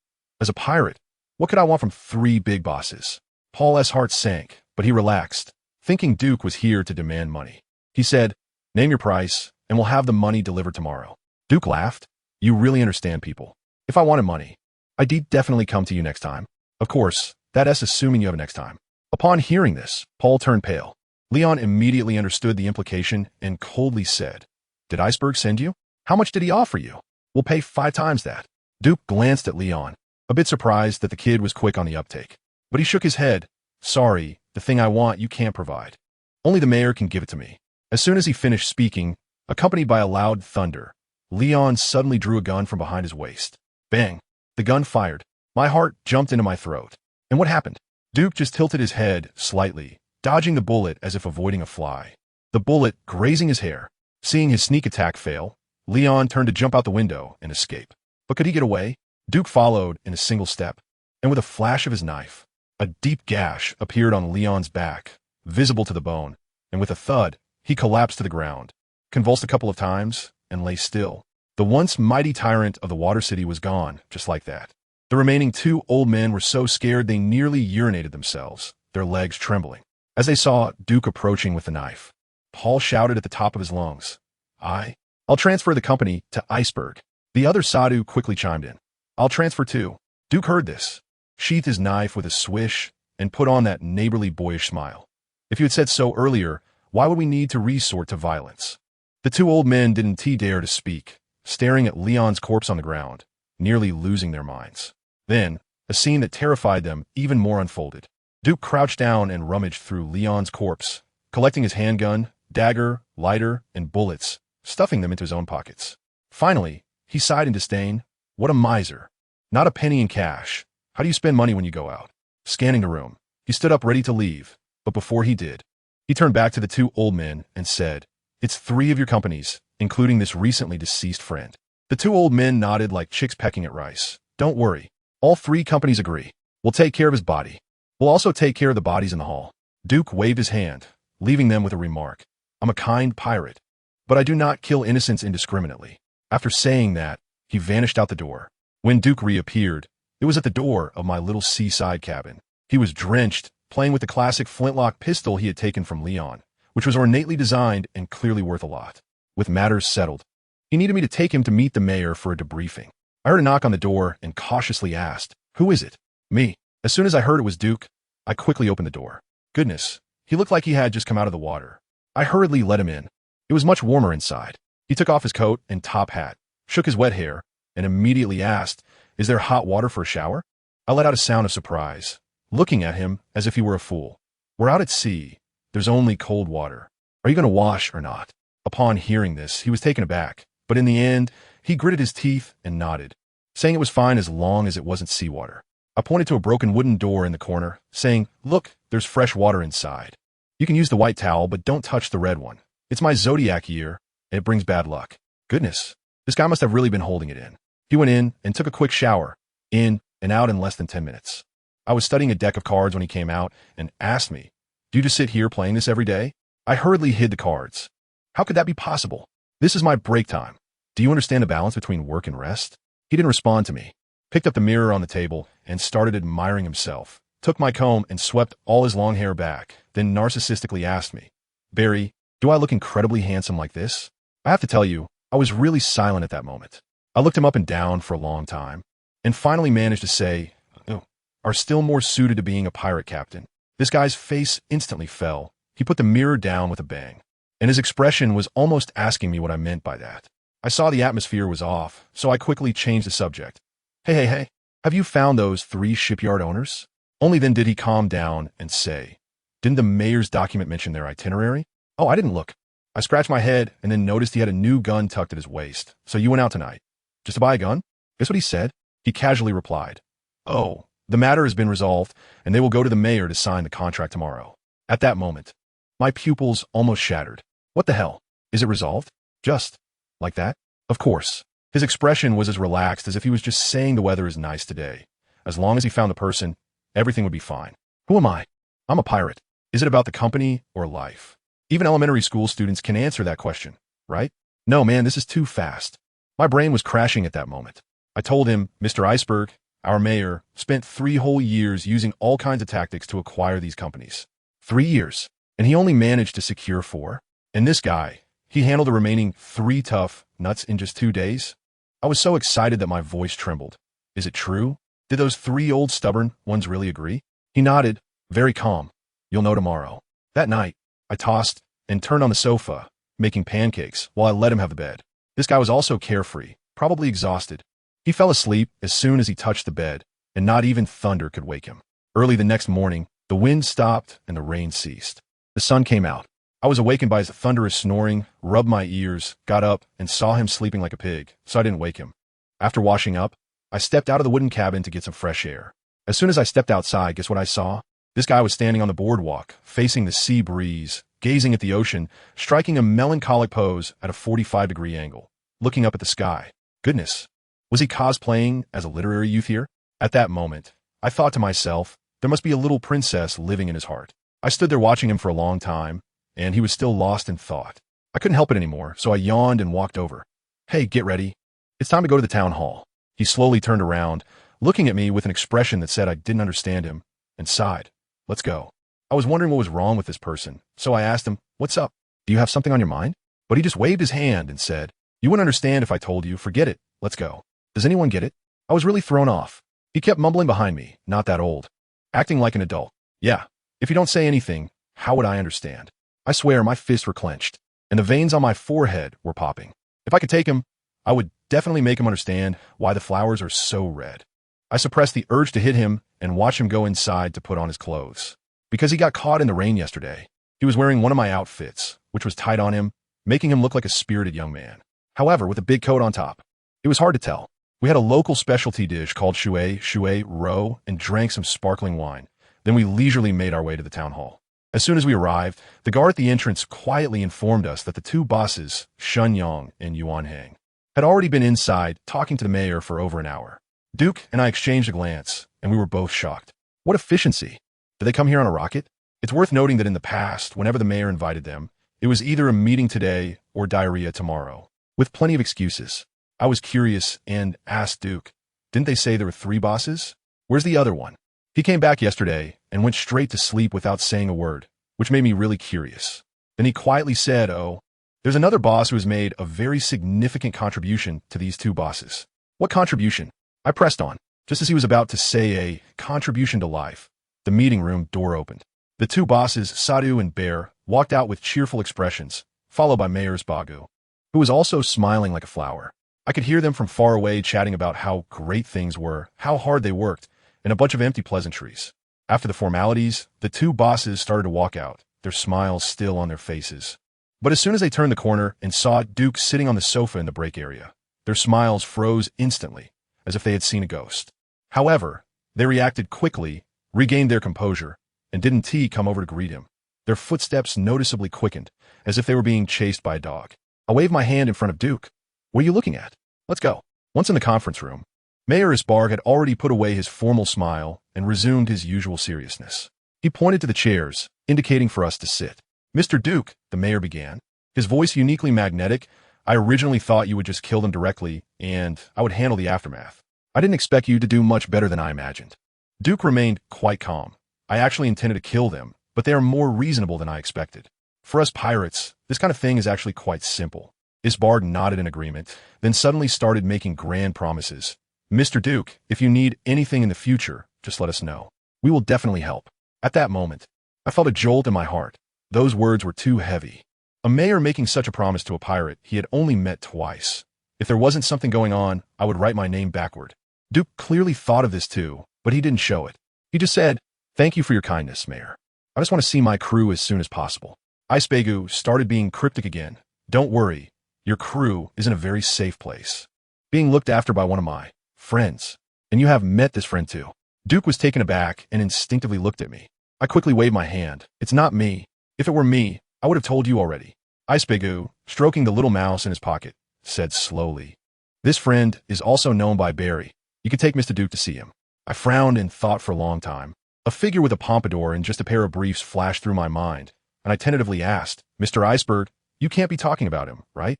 "As a pirate, what could I want from 3 big bosses?" Paul's heart sank, but he relaxed, thinking Duke was here to demand money. He said, "Name your price, and we'll have the money delivered tomorrow." Duke laughed. "You really understand people. If I wanted money, I'd definitely come to you next time. Of course, that's assuming you have a next time." Upon hearing this, Paul turned pale. Leon immediately understood the implication and coldly said, "Did Iceberg send you? How much did he offer you?" "We'll pay 5 times that." Duke glanced at Leon, a bit surprised that the kid was quick on the uptake. But he shook his head. "Sorry, the thing I want you can't provide. Only the mayor can give it to me." As soon as he finished speaking, accompanied by a loud thunder, Leon suddenly drew a gun from behind his waist. Bang! The gun fired. My heart jumped into my throat. And what happened? Duke just tilted his head slightly, dodging the bullet as if avoiding a fly. The bullet grazing his hair. Seeing his sneak attack fail, Leon turned to jump out the window and escape. But could he get away? Duke followed in a single step, and with a flash of his knife, a deep gash appeared on Leon's back, visible to the bone, and with a thud, he collapsed to the ground, convulsed a couple of times, and lay still. The once mighty tyrant of the Water City was gone, just like that. The remaining 2 old men were so scared they nearly urinated themselves, their legs trembling. As they saw Duke approaching with the knife, Paul shouted at the top of his lungs, I'll transfer the company to Iceberg." The other Sadhu quickly chimed in, "I'll transfer too." Duke heard this, sheathed his knife with a swish, and put on that neighborly boyish smile. "If you had said so earlier, why would we need to resort to violence?" The 2 old men didn't dare to speak, staring at Leon's corpse on the ground, nearly losing their minds. Then, a scene that terrified them even more unfolded. Duke crouched down and rummaged through Leon's corpse, collecting his handgun, dagger, lighter, and bullets, stuffing them into his own pockets. Finally, he sighed in disdain. What a miser. Not a penny in cash. How do you spend money when you go out? Scanning the room, he stood up ready to leave, but before he did, he turned back to the two old men and said, "It's 3 of your companies, including this recently deceased friend." The two old men nodded like chicks pecking at rice. "Don't worry. All 3 companies agree. We'll take care of his body. We'll also take care of the bodies in the hall." Duke waved his hand, leaving them with a remark. "I'm a kind pirate, but I do not kill innocents indiscriminately." After saying that, he vanished out the door. When Duke reappeared, it was at the door of my little seaside cabin. He was drenched, playing with the classic flintlock pistol he had taken from Leon, which was ornately designed and clearly worth a lot. With matters settled, he needed me to take him to meet the mayor for a debriefing. I heard a knock on the door and cautiously asked, "Who is it?" "Me." As soon as I heard it was Duke, I quickly opened the door. Goodness, he looked like he had just come out of the water. I hurriedly let him in. It was much warmer inside. He took off his coat and top hat, shook his wet hair, and immediately asked, "Is there hot water for a shower?" I let out a sound of surprise, looking at him as if he were a fool. "We're out at sea. There's only cold water. Are you going to wash or not?" Upon hearing this, he was taken aback, but in the end, he gritted his teeth and nodded, saying it was fine as long as it wasn't seawater. I pointed to a broken wooden door in the corner, saying, "Look, there's fresh water inside. You can use the white towel, but don't touch the red one. It's my zodiac year, and it brings bad luck." Goodness, this guy must have really been holding it in. He went in and took a quick shower, in and out in less than 10 minutes. I was studying a deck of cards when he came out and asked me, "Do you just sit here playing this every day?" I hurriedly hid the cards. How could that be possible? This is my break time. Do you understand the balance between work and rest? He didn't respond to me, picked up the mirror on the table, and started admiring himself, took my comb and swept all his long hair back, then narcissistically asked me, "Barry, do I look incredibly handsome like this?" I have to tell you, I was really silent at that moment. I looked him up and down for a long time, and finally managed to say, "Oh, are still more suited to being a pirate captain." This guy's face instantly fell. He put the mirror down with a bang, and his expression was almost asking me what I meant by that. I saw the atmosphere was off, so I quickly changed the subject. Hey, have you found those 3 shipyard owners?" Only then did he calm down and say, "Didn't the mayor's document mention their itinerary?" "Oh, I didn't look." I scratched my head and then noticed he had a new gun tucked at his waist. "So you went out tonight? Just to buy a gun?" Guess what he said? He casually replied, "Oh, the matter has been resolved, and they will go to the mayor to sign the contract tomorrow." At that moment, my pupils almost shattered. What the hell? Is it resolved? Just like that? Of course. His expression was as relaxed as if he was just saying the weather is nice today. As long as he found the person, everything would be fine. Who am I? I'm a pirate. Is it about the company or life? Even elementary school students can answer that question, right? No, man, this is too fast. My brain was crashing at that moment. I told him, "Mr. Iceberg, our mayor, spent 3 whole years using all kinds of tactics to acquire these companies. 3 years. And he only managed to secure 4. And this guy, he handled the remaining 3 tough nuts in just 2 days. I was so excited that my voice trembled. Is it true? Did those 3 old stubborn ones really agree? He nodded, very calm. You'll know tomorrow. That night, I tossed and turned on the sofa, making pancakes while I let him have the bed. This guy was also carefree, probably exhausted. He fell asleep as soon as he touched the bed, and not even thunder could wake him. Early the next morning, the wind stopped and the rain ceased. The sun came out. I was awakened by his thunderous snoring, rubbed my ears, got up, and saw him sleeping like a pig, so I didn't wake him. After washing up, I stepped out of the wooden cabin to get some fresh air. As soon as I stepped outside, guess what I saw? This guy was standing on the boardwalk, facing the sea breeze, gazing at the ocean, striking a melancholic pose at a 45-degree angle, looking up at the sky. Goodness, was he cosplaying as a literary youth here? At that moment, I thought to myself, there must be a little princess living in his heart. I stood there watching him for a long time, and he was still lost in thought. I couldn't help it anymore, so I yawned and walked over. "Hey, get ready. It's time to go to the town hall." He slowly turned around, looking at me with an expression that said I didn't understand him, and sighed. "Let's go." I was wondering what was wrong with this person, so I asked him, "What's up? Do you have something on your mind?" But he just waved his hand and said, "You wouldn't understand if I told you. Forget it. Let's go." Does anyone get it? I was really thrown off. He kept mumbling behind me, "Not that old." Acting like an adult. Yeah, if you don't say anything, how would I understand? I swear my fists were clenched, and the veins on my forehead were popping. If I could take him, I would definitely make him understand why the flowers are so red. I suppressed the urge to hit him and watch him go inside to put on his clothes. Because he got caught in the rain yesterday, he was wearing one of my outfits, which was tight on him, making him look like a spirited young man. however, with a big coat on top. It was hard to tell. We had a local specialty dish called shui roe, and drank some sparkling wine. Then we leisurely made our way to the town hall. As soon as we arrived, the guard at the entrance quietly informed us that the two bosses, Shun Yang and Yuan Hang, had already been inside talking to the mayor for over an hour. Duke and I exchanged a glance, and we were both shocked. What efficiency! Did they come here on a rocket? It's worth noting that in the past, whenever the mayor invited them, it was either a meeting today or diarrhea tomorrow, with plenty of excuses. I was curious and asked Duke, didn't they say there were 3 bosses? Where's the other one? He came back yesterday and went straight to sleep without saying a word, which made me really curious. Then he quietly said, oh, there's another boss who has made a very significant contribution to these 2 bosses. What contribution? I pressed on. Just as he was about to say a contribution to life, the meeting room door opened. The 2 bosses, Sadu and Bear, walked out with cheerful expressions, followed by Mayor's Bagu, who was also smiling like a flower. I could hear them from far away chatting about how great things were, how hard they worked, and a bunch of empty pleasantries. After the formalities, the 2 bosses started to walk out, their smiles still on their faces. But as soon as they turned the corner and saw Duke sitting on the sofa in the break area, their smiles froze instantly, as if they had seen a ghost. However, they reacted quickly, regained their composure, and didn't come over to greet him. Their footsteps noticeably quickened, as if they were being chased by a dog. I waved my hand in front of Duke. What are you looking at? Let's go. Once in the conference room, Mayor Isbarg had already put away his formal smile and resumed his usual seriousness. He pointed to the chairs, indicating for us to sit. Mr. Duke, the mayor began, his voice uniquely magnetic. I originally thought you would just kill them directly, and I would handle the aftermath. I didn't expect you to do much better than I imagined. Duke remained quite calm. I actually intended to kill them, but they are more reasonable than I expected. For us pirates, this kind of thing is actually quite simple. Isbarg nodded in agreement, then suddenly started making grand promises. Mr. Duke, if you need anything in the future, just let us know. We will definitely help. At that moment, I felt a jolt in my heart. Those words were too heavy. A mayor making such a promise to a pirate he had only met twice. If there wasn't something going on, I would write my name backward. Duke clearly thought of this too, but he didn't show it. He just said, thank you for your kindness, Mayor. I just want to see my crew as soon as possible. Icebegu started being cryptic again. Don't worry, your crew is in a very safe place, being looked after by one of my friends. And you have met this friend too. Duke was taken aback and instinctively looked at me. I quickly waved my hand. It's not me. If it were me, I would have told you already. Icebegu, stroking the little mouse in his pocket, said slowly. This friend is also known by Barry. You can take Mr. Duke to see him. I frowned and thought for a long time. A figure with a pompadour and just a pair of briefs flashed through my mind, and I tentatively asked, Mr. Iceberg, you can't be talking about him, right?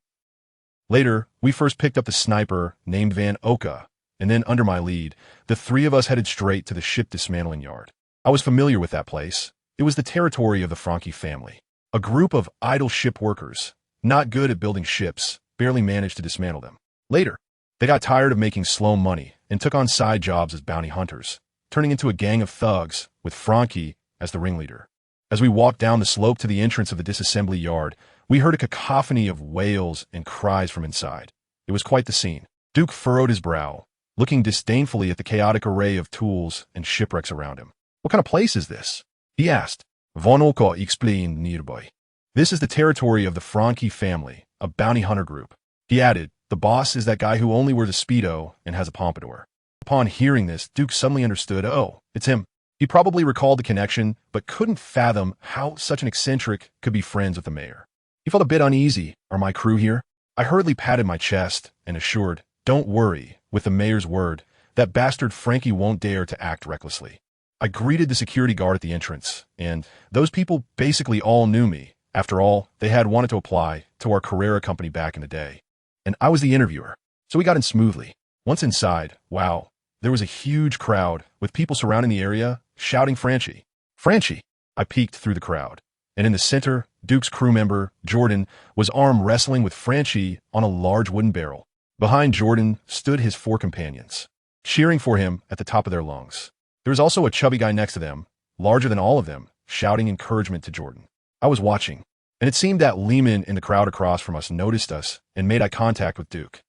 Later, we first picked up the sniper named Van Oka, and then under my lead, the 3 of us headed straight to the ship dismantling yard. I was familiar with that place. It was the territory of the Frankie family. A group of idle ship workers, not good at building ships, barely managed to dismantle them. Later, they got tired of making slow money and took on side jobs as bounty hunters, turning into a gang of thugs with Frankie as the ringleader. As we walked down the slope to the entrance of the disassembly yard, we heard a cacophony of wails and cries from inside. It was quite the scene. Duke furrowed his brow, looking disdainfully at the chaotic array of tools and shipwrecks around him. What kind of place is this? He asked. Von Oka explained nearby. This is the territory of the Frankie family, a bounty hunter group. He added, the boss is that guy who only wears a Speedo and has a pompadour. Upon hearing this, Duke suddenly understood, oh, it's him. He probably recalled the connection, but couldn't fathom how such an eccentric could be friends with the mayor. He felt a bit uneasy. Are my crew here? I hurriedly patted my chest and assured, don't worry, with the mayor's word, that bastard Frankie won't dare to act recklessly. I greeted the security guard at the entrance, and those people basically all knew me. After all, they had wanted to apply to our Carrera company back in the day. And I was the interviewer, so we got in smoothly. Once inside, wow, there was a huge crowd with people surrounding the area, shouting Franchi. Franchi! I peeked through the crowd, and in the center, Duke's crew member, Jordan, was arm wrestling with Franchi on a large wooden barrel. Behind Jordan stood his 4 companions, cheering for him at the top of their lungs. There was also a chubby guy next to them, larger than all of them, shouting encouragement to Jordan. I was watching, and it seemed that Lehman in the crowd across from us noticed us and made eye contact with Duke.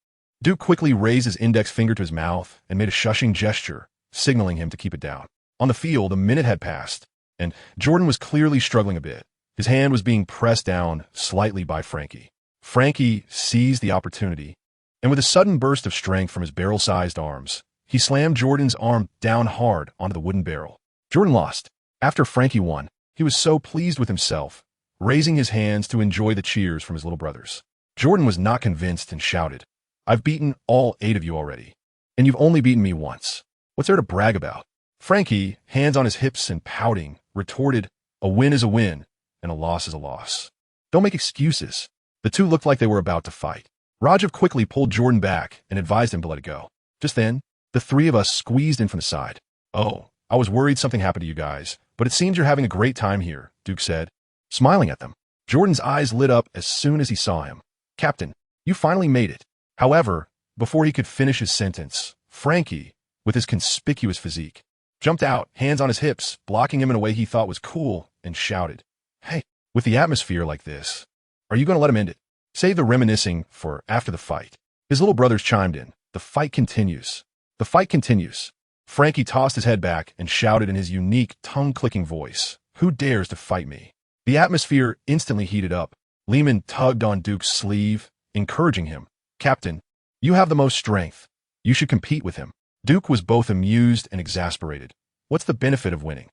Duke quickly raised his index finger to his mouth and made a shushing gesture, signaling him to keep it down. On the field, a minute had passed, and Jordan was clearly struggling a bit. His hand was being pressed down slightly by Frankie. Frankie seized the opportunity, and with a sudden burst of strength from his barrel-sized arms, he slammed Jordan's arm down hard onto the wooden barrel. Jordan lost. After Frankie won, he was so pleased with himself, raising his hands to enjoy the cheers from his little brothers. Jordan was not convinced and shouted, "I've beaten all 8 of you already, and you've only beaten me once. What's there to brag about?" Frankie, hands on his hips and pouting, retorted, "A win is a win, and a loss is a loss. Don't make excuses." The two looked like they were about to fight. Rajiv quickly pulled Jordan back and advised him to let it go. Just then, the 3 of us squeezed in from the side. "Oh, I was worried something happened to you guys, but it seems you're having a great time here," Duke said, smiling at them. Jordan's eyes lit up as soon as he saw him. "Captain, you finally made it." However, before he could finish his sentence, Frankie, with his conspicuous physique, jumped out, hands on his hips, blocking him in a way he thought was cool, and shouted, "Hey, with the atmosphere like this, are you going to let him end it? Save the reminiscing for after the fight." His little brothers chimed in. "The fight continues. The fight continues." Frankie tossed his head back and shouted in his unique, tongue-clicking voice, "Who dares to fight me?" The atmosphere instantly heated up. Lehman tugged on Duke's sleeve, encouraging him. "Captain, you have the most strength. You should compete with him." Duke was both amused and exasperated. "What's the benefit of winning?"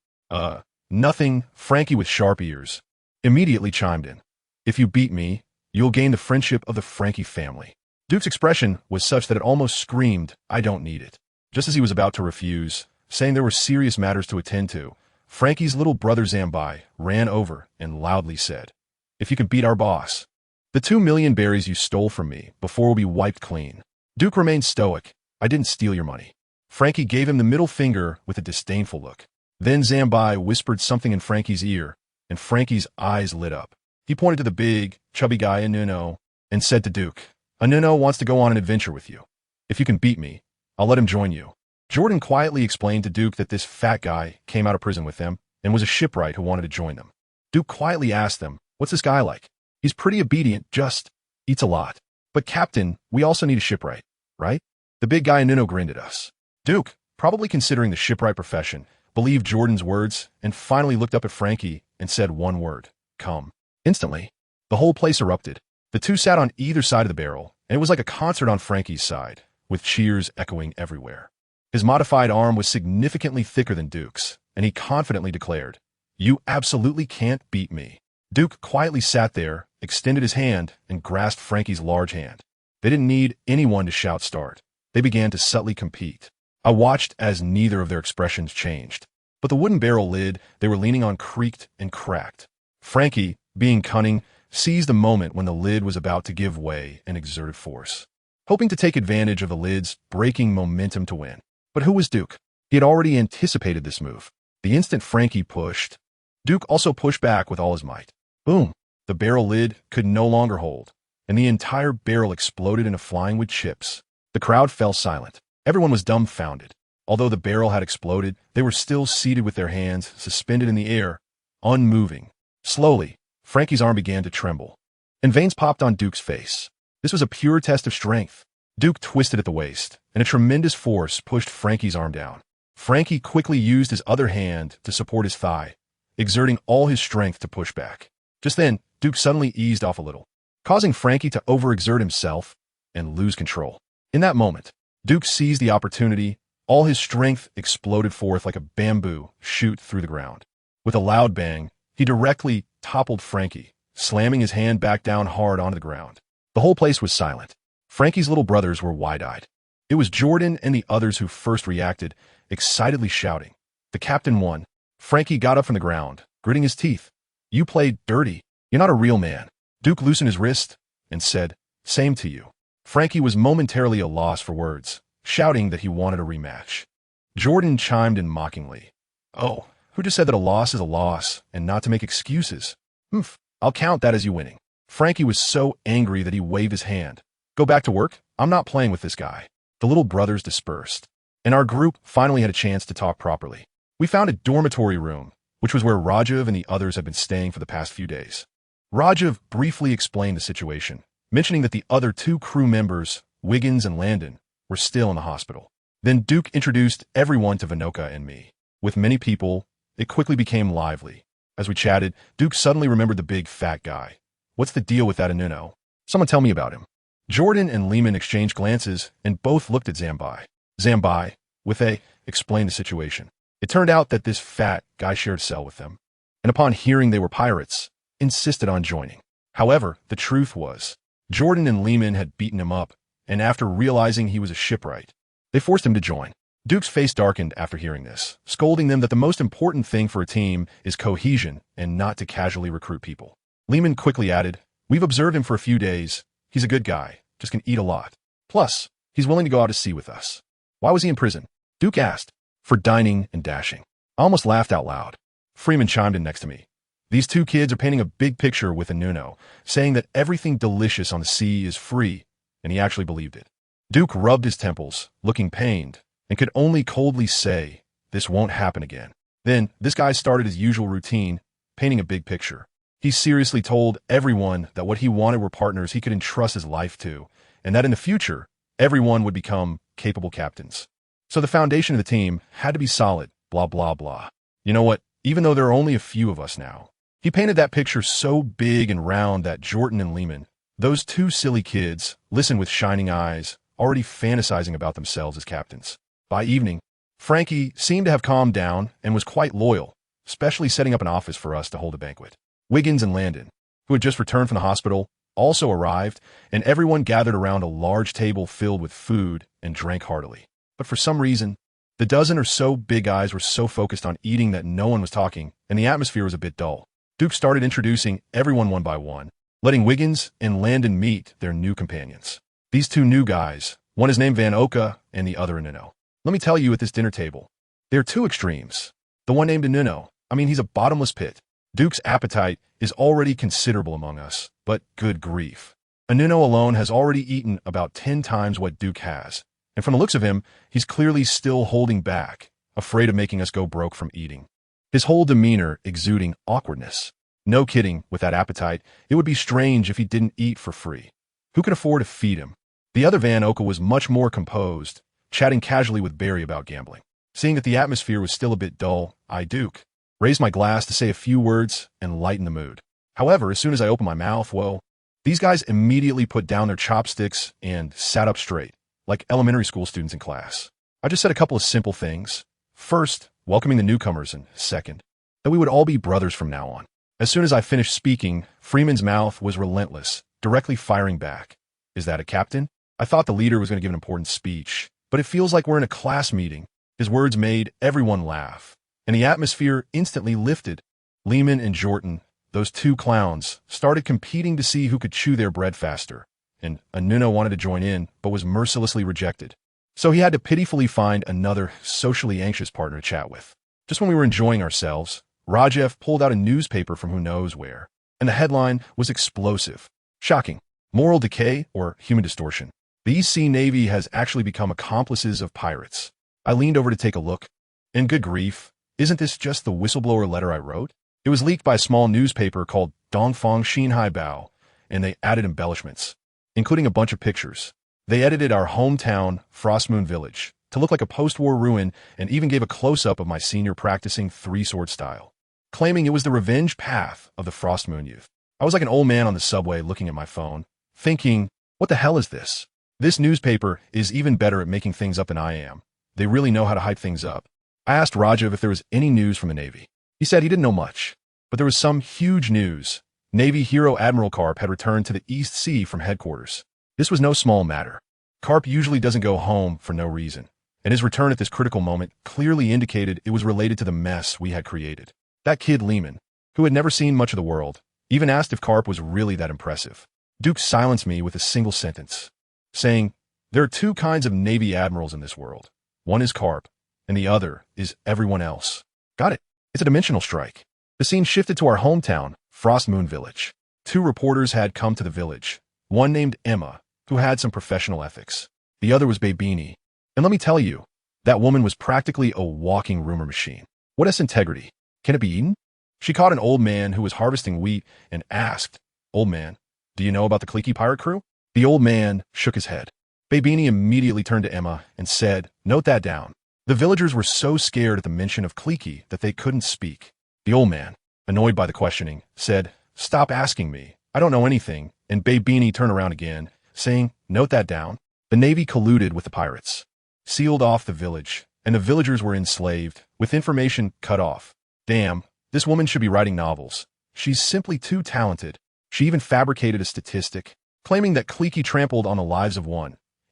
Nothing," Frankie with sharp ears immediately chimed in. "If you beat me, you'll gain the friendship of the Frankie family." Duke's expression was such that it almost screamed, "I don't need it." Just as he was about to refuse, saying there were serious matters to attend to, Frankie's little brother Zambai ran over and loudly said, "If you can beat our boss, the 2 million berries you stole from me before will be wiped clean." Duke remained stoic. "I didn't steal your money." Frankie gave him the middle finger with a disdainful look. Then Zambai whispered something in Frankie's ear, and Frankie's eyes lit up. He pointed to the big, chubby guy Anuno and said to Duke, "Anuno wants to go on an adventure with you. If you can beat me, I'll let him join you." Jordan quietly explained to Duke that this fat guy came out of prison with them and was a shipwright who wanted to join them. Duke quietly asked them, "What's this guy like?" "He's pretty obedient, just eats a lot." "But Captain, we also need a shipwright, right?" The big guy Anuno grinned at us. Duke, probably considering the shipwright profession, believed Jordan's words and finally looked up at Frankie and said one word, "Come." Instantly, the whole place erupted. The two sat on either side of the barrel, and it was like a concert on Frankie's side, with cheers echoing everywhere. His modified arm was significantly thicker than Duke's, and he confidently declared, "You absolutely can't beat me." Duke quietly sat there, extended his hand, and grasped Frankie's large hand. They didn't need anyone to shout start. They began to subtly compete. I watched as neither of their expressions changed, but the wooden barrel lid they were leaning on creaked and cracked. Frankie, being cunning, seized the moment when the lid was about to give way and exerted force, hoping to take advantage of the lid's breaking momentum to win. But who was Duke? He had already anticipated this move. The instant Frankie pushed, Duke also pushed back with all his might. Boom! The barrel lid could no longer hold, and the entire barrel exploded into flying wood chips. The crowd fell silent. Everyone was dumbfounded. Although the barrel had exploded, they were still seated with their hands suspended in the air, unmoving. Slowly, Frankie's arm began to tremble, and veins popped on Duke's face. This was a pure test of strength. Duke twisted at the waist, and a tremendous force pushed Frankie's arm down. Frankie quickly used his other hand to support his thigh, exerting all his strength to push back. Just then, Duke suddenly eased off a little, causing Frankie to overexert himself and lose control. In that moment, Duke seized the opportunity. All his strength exploded forth like a bamboo shoot through the ground. With a loud bang, he directly toppled Frankie, slamming his hand back down hard onto the ground. The whole place was silent. Frankie's little brothers were wide-eyed. It was Jordan and the others who first reacted, excitedly shouting, "The captain won." Frankie got up from the ground, gritting his teeth. "You played dirty. You're not a real man." Duke loosened his wrist and said, "Same to you." Frankie was momentarily at a loss for words, shouting that he wanted a rematch. Jordan chimed in mockingly, "Oh, who just said that a loss is a loss and not to make excuses? I'll count that as you winning." Frankie was so angry that he waved his hand. "Go back to work. I'm not playing with this guy." The little brothers dispersed, and our group finally had a chance to talk properly. We found a dormitory room, which was where Rajiv and the others had been staying for the past few days. Rajiv briefly explained the situation, mentioning that the other 2 crew members, Wiggins and Landon, were still in the hospital. Then Duke introduced everyone to Vinoka and me. With many people, it quickly became lively. As we chatted, Duke suddenly remembered the big fat guy. "What's the deal with that Anuno?" Someone tell me about him. Jordan and Lehman exchanged glances and both looked at Zambai. Zambai, with a, explained the situation. It turned out that this fat guy shared a cell with them, and upon hearing they were pirates, insisted on joining. However, the truth was, Jordan and Lehman had beaten him up, and after realizing he was a shipwright, they forced him to join. Duke's face darkened after hearing this, scolding them that the most important thing for a team is cohesion and not to casually recruit people. Lehman quickly added, "We've observed him for a few days. He's a good guy, just can eat a lot. Plus, he's willing to go out to sea with us." "Why was he in prison?" Duke asked. "For dining and dashing." I almost laughed out loud. Freeman chimed in next to me. "These two kids are painting a big picture with Nuno, saying that everything delicious on the sea is free," and he actually believed it. Duke rubbed his temples, looking pained, and could only coldly say, "This won't happen again." Then, this guy started his usual routine, painting a big picture. He seriously told everyone that what he wanted were partners he could entrust his life to, and that in the future, everyone would become capable captains. So the foundation of the team had to be solid, blah, blah, blah. You know what? Even though there are only a few of us now, he painted that picture so big and round that Jordan and Lehman, those two silly kids, listened with shining eyes, already fantasizing about themselves as captains. By evening, Frankie seemed to have calmed down and was quite loyal, especially setting up an office for us to hold a banquet. Wiggins and Landon, who had just returned from the hospital, also arrived, and everyone gathered around a large table filled with food and drank heartily. But for some reason, the dozen or so big eyes were so focused on eating that no one was talking, and the atmosphere was a bit dull. Duke started introducing everyone one by one, letting Wiggins and Landon meet their new companions. These two new guys, one is named Van Oka and the other Nuno. Let me tell you, at this dinner table, there are two extremes. The one named Nuno, he's a bottomless pit. Duke's appetite is already considerable among us, but good grief. Nuno alone has already eaten about 10 times what Duke has, and from the looks of him, he's clearly still holding back, afraid of making us go broke from eating. His whole demeanor exuding awkwardness. No kidding, with that appetite, it would be strange if he didn't eat for free. Who could afford to feed him? The other Van Oka was much more composed, chatting casually with Barry about gambling. Seeing that the atmosphere was still a bit dull, I, Duke, raised my glass to say a few words and lighten the mood. However, as soon as I opened my mouth, well, these guys immediately put down their chopsticks and sat up straight, like elementary school students in class. I just said a couple of simple things. First, welcoming the newcomers, and second, that we would all be brothers from now on. As soon as I finished speaking, Freeman's mouth was relentless, directly firing back. "Is that a captain?" I thought the leader was going to give an important speech, but it feels like we're in a class meeting. His words made everyone laugh, and the atmosphere instantly lifted. Lehman and Jordan, those two clowns, started competing to see who could chew their bread faster, and Nuno wanted to join in, but was mercilessly rejected. So he had to pitifully find another socially anxious partner to chat with. Just when we were enjoying ourselves, Rajev pulled out a newspaper from who knows where, and the headline was explosive. Shocking. Moral decay or human distortion. The East Sea Navy has actually become accomplices of pirates. I leaned over to take a look, and good grief, isn't this just the whistleblower letter I wrote? It was leaked by a small newspaper called Dongfang Xinhai Bao, and they added embellishments, including a bunch of pictures. They edited our hometown, Frostmoon Village, to look like a post-war ruin and even gave a close-up of my senior practicing three-sword style, claiming it was the revenge path of the Frostmoon youth. I was like an old man on the subway looking at my phone, thinking, what the hell is this? This newspaper is even better at making things up than I am. They really know how to hype things up. I asked Rajev if there was any news from the Navy. He said he didn't know much, but there was some huge news. Navy hero Admiral Karp had returned to the East Sea from headquarters. This was no small matter. Karp usually doesn't go home for no reason, and his return at this critical moment clearly indicated it was related to the mess we had created. That kid Lehman, who had never seen much of the world, even asked if Karp was really that impressive. Duke silenced me with a single sentence, saying, "There are two kinds of Navy admirals in this world. One is Karp, and the other is everyone else." Got it. It's a dimensional strike. The scene shifted to our hometown, Frostmoon Village. Two reporters had come to the village. One named Emma, who had some professional ethics. The other was Babini. And let me tell you, that woman was practically a walking rumor machine. What has integrity? Can it be eaten? She caught an old man who was harvesting wheat and asked, "Old man, do you know about the cliquey pirate crew?" The old man shook his head. Babini immediately turned to Emma and said, "Note that down." The villagers were so scared at the mention of cliquey that they couldn't speak. The old man, annoyed by the questioning, said, "Stop asking me. I don't know anything, and Babe Beanie turned around again, saying, note that down. The Navy colluded with the pirates, sealed off the village, and the villagers were enslaved, with information cut off. Damn, this woman should be writing novels. She's simply too talented. She even fabricated a statistic, claiming that Clique trampled on the lives of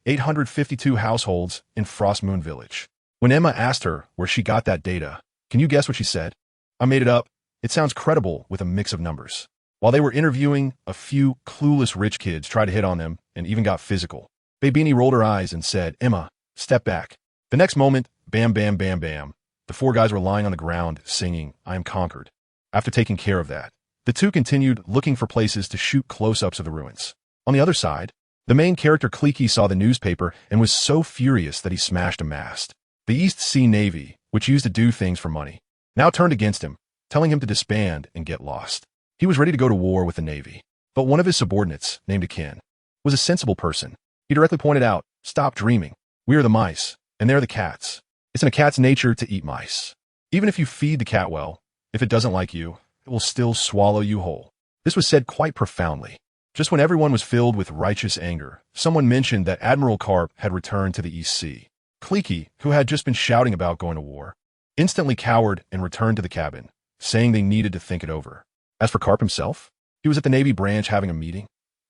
852 households in Frost Moon Village. When Emma asked her where she got that data, can you guess what she said? I made it up. It sounds credible with a mix of numbers. While they were interviewing, a few clueless rich kids tried to hit on them and even got physical. Babeanie rolled her eyes and said, Emma, step back. The next moment, bam, bam, bam, bam. The four guys were lying on the ground, singing, I am conquered. After taking care of that, the two continued looking for places to shoot close-ups of the ruins. On the other side, the main character Clique saw the newspaper and was so furious that he smashed a mast. The East Sea Navy, which used to do things for money, now turned against him, telling him to disband and get lost. He was ready to go to war with the Navy. But one of his subordinates, named Akin, was a sensible person. He directly pointed out, stop dreaming. We are the mice, and they're the cats. It's in a cat's nature to eat mice. Even if you feed the cat well, if it doesn't like you, it will still swallow you whole. This was said quite profoundly. Just when everyone was filled with righteous anger, someone mentioned that Admiral Carp had returned to the East Sea. Clique, who had just been shouting about going to war, instantly cowered and returned to the cabin, saying they needed to think it over. As for Carp himself, he was at the Navy branch having a meeting.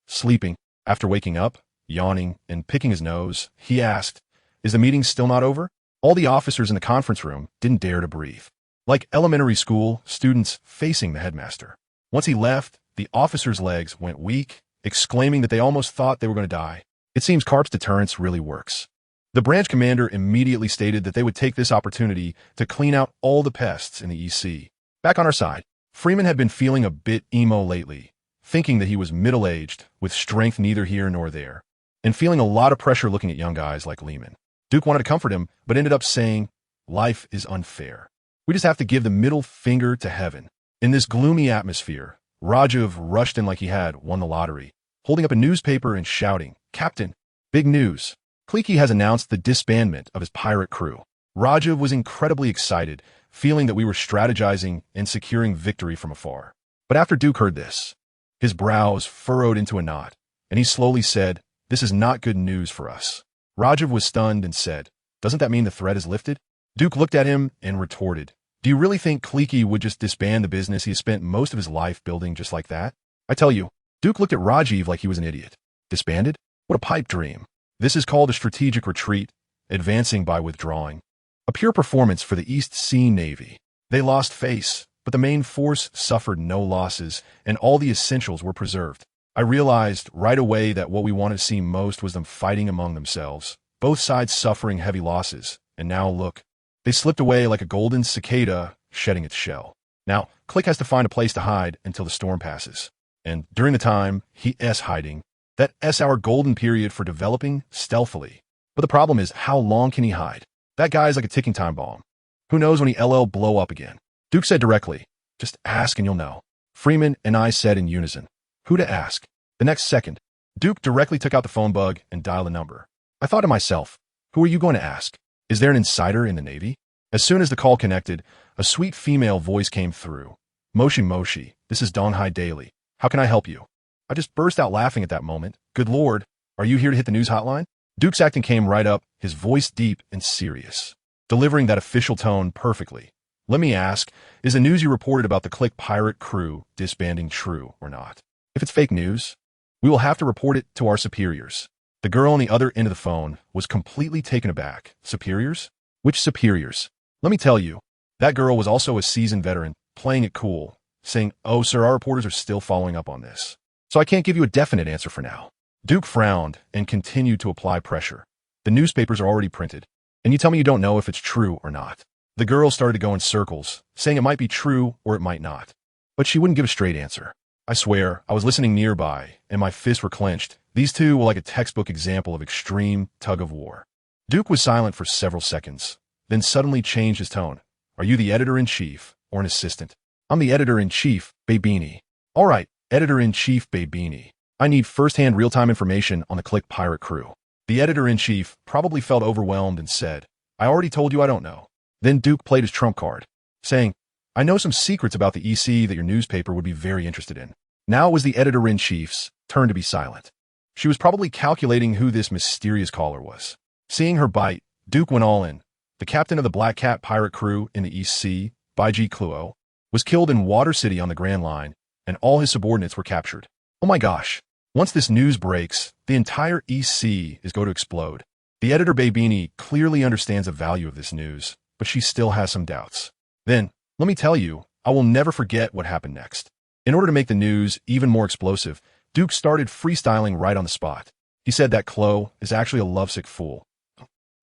Sleeping, after waking up, yawning, and picking his nose, he asked, is the meeting still not over? All the officers in the conference room didn't dare to breathe. Like elementary school students facing the headmaster. Once he left, the officers' legs went weak, exclaiming that they almost thought they were going to die. It seems Carp's deterrence really works. The branch commander immediately stated that they would take this opportunity to clean out all the pests in the EC. Back on our side, Freeman had been feeling a bit emo lately, thinking that he was middle-aged, with strength neither here nor there, and feeling a lot of pressure looking at young guys like Lehman. Duke wanted to comfort him, but ended up saying, life is unfair. We just have to give the middle finger to heaven. In this gloomy atmosphere, Rajiv rushed in like he had won the lottery, holding up a newspaper and shouting, Captain, big news. Clique has announced the disbandment of his pirate crew. Rajiv was incredibly excited, feeling that we were strategizing and securing victory from afar. But after Duke heard this, his brows furrowed into a knot, and he slowly said, this is not good news for us. Rajiv was stunned and said, doesn't that mean the threat is lifted? Duke looked at him and retorted, do you really think Clique would just disband the business he has spent most of his life building just like that? I tell you, Duke looked at Rajiv like he was an idiot. Disbanded? What a pipe dream. This is called a strategic retreat, advancing by withdrawing. A pure performance for the East Sea Navy. They lost face, but the main force suffered no losses, and all the essentials were preserved. I realized right away that what we wanted to see most was them fighting among themselves, both sides suffering heavy losses, and now look. They slipped away like a golden cicada shedding its shell. Now, Clique has to find a place to hide until the storm passes. And during the time he is hiding, that is our golden period for developing stealthily. But the problem is, how long can he hide? That guy is like a ticking time bomb. Who knows when he LL blow up again? Duke said directly, just ask and you'll know. Freeman and I said in unison, who to ask? The next second, Duke directly took out the phone bug and dialed a number. I thought to myself, who are you going to ask? Is there an insider in the Navy? As soon as the call connected, a sweet female voice came through. Moshi Moshi, this is Donghai Daily. How can I help you? I just burst out laughing at that moment. Good Lord, are you here to hit the news hotline? Duke's acting came right up, his voice deep and serious, delivering that official tone perfectly. Let me ask, is the news you reported about the Clique pirate crew disbanding true or not? If it's fake news, we will have to report it to our superiors. The girl on the other end of the phone was completely taken aback. Superiors? Which superiors? Let me tell you, that girl was also a seasoned veteran, playing it cool, saying, oh, sir, our reporters are still following up on this. So I can't give you a definite answer for now. Duke frowned and continued to apply pressure. The newspapers are already printed, and you tell me you don't know if it's true or not. The girl started to go in circles, saying it might be true or it might not. But she wouldn't give a straight answer. I swear, I was listening nearby, and my fists were clenched. These two were like a textbook example of extreme tug-of-war. Duke was silent for several seconds, then suddenly changed his tone. Are you the editor-in-chief or an assistant? I'm the editor-in-chief, Babeanie. All right, editor-in-chief Babeanie. I need first-hand real-time information on the Clique pirate crew. The editor-in-chief probably felt overwhelmed and said, I already told you I don't know. Then Duke played his trump card, saying, I know some secrets about the EC that your newspaper would be very interested in. Now it was the editor-in-chief's turn to be silent. She was probably calculating who this mysterious caller was. Seeing her bite, Duke went all in. The captain of the Black Cat pirate crew in the East Sea, Baiji Kluo, was killed in Water City on the Grand Line, and all his subordinates were captured. Oh my gosh. Once this news breaks, the entire East Sea is going to explode. The editor Babini clearly understands the value of this news, but she still has some doubts. Then, let me tell you, I will never forget what happened next. In order to make the news even more explosive, Duke started freestyling right on the spot. He said that Chloe is actually a lovesick fool.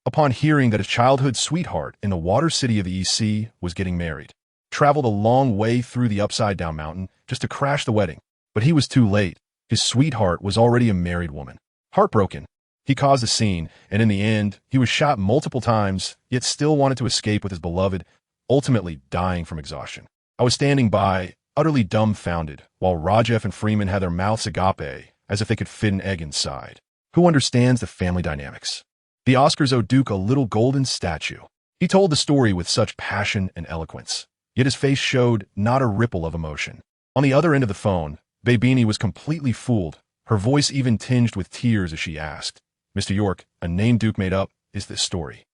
Upon hearing that his childhood sweetheart in the Water City of the East Sea was getting married, traveled a long way through the upside-down mountain just to crash the wedding. But he was too late. His sweetheart was already a married woman. Heartbroken, he caused a scene, and in the end, he was shot multiple times, yet still wanted to escape with his beloved, ultimately dying from exhaustion. I was standing by, utterly dumbfounded, while Rajef and Freeman had their mouths agape, as if they could fit an egg inside. Who understands the family dynamics? The Oscars owe Duke a little golden statue. He told the story with such passion and eloquence, yet his face showed not a ripple of emotion. On the other end of the phone, Babini was completely fooled, her voice even tinged with tears as she asked, "Mr. York, a name Duke made up, is this story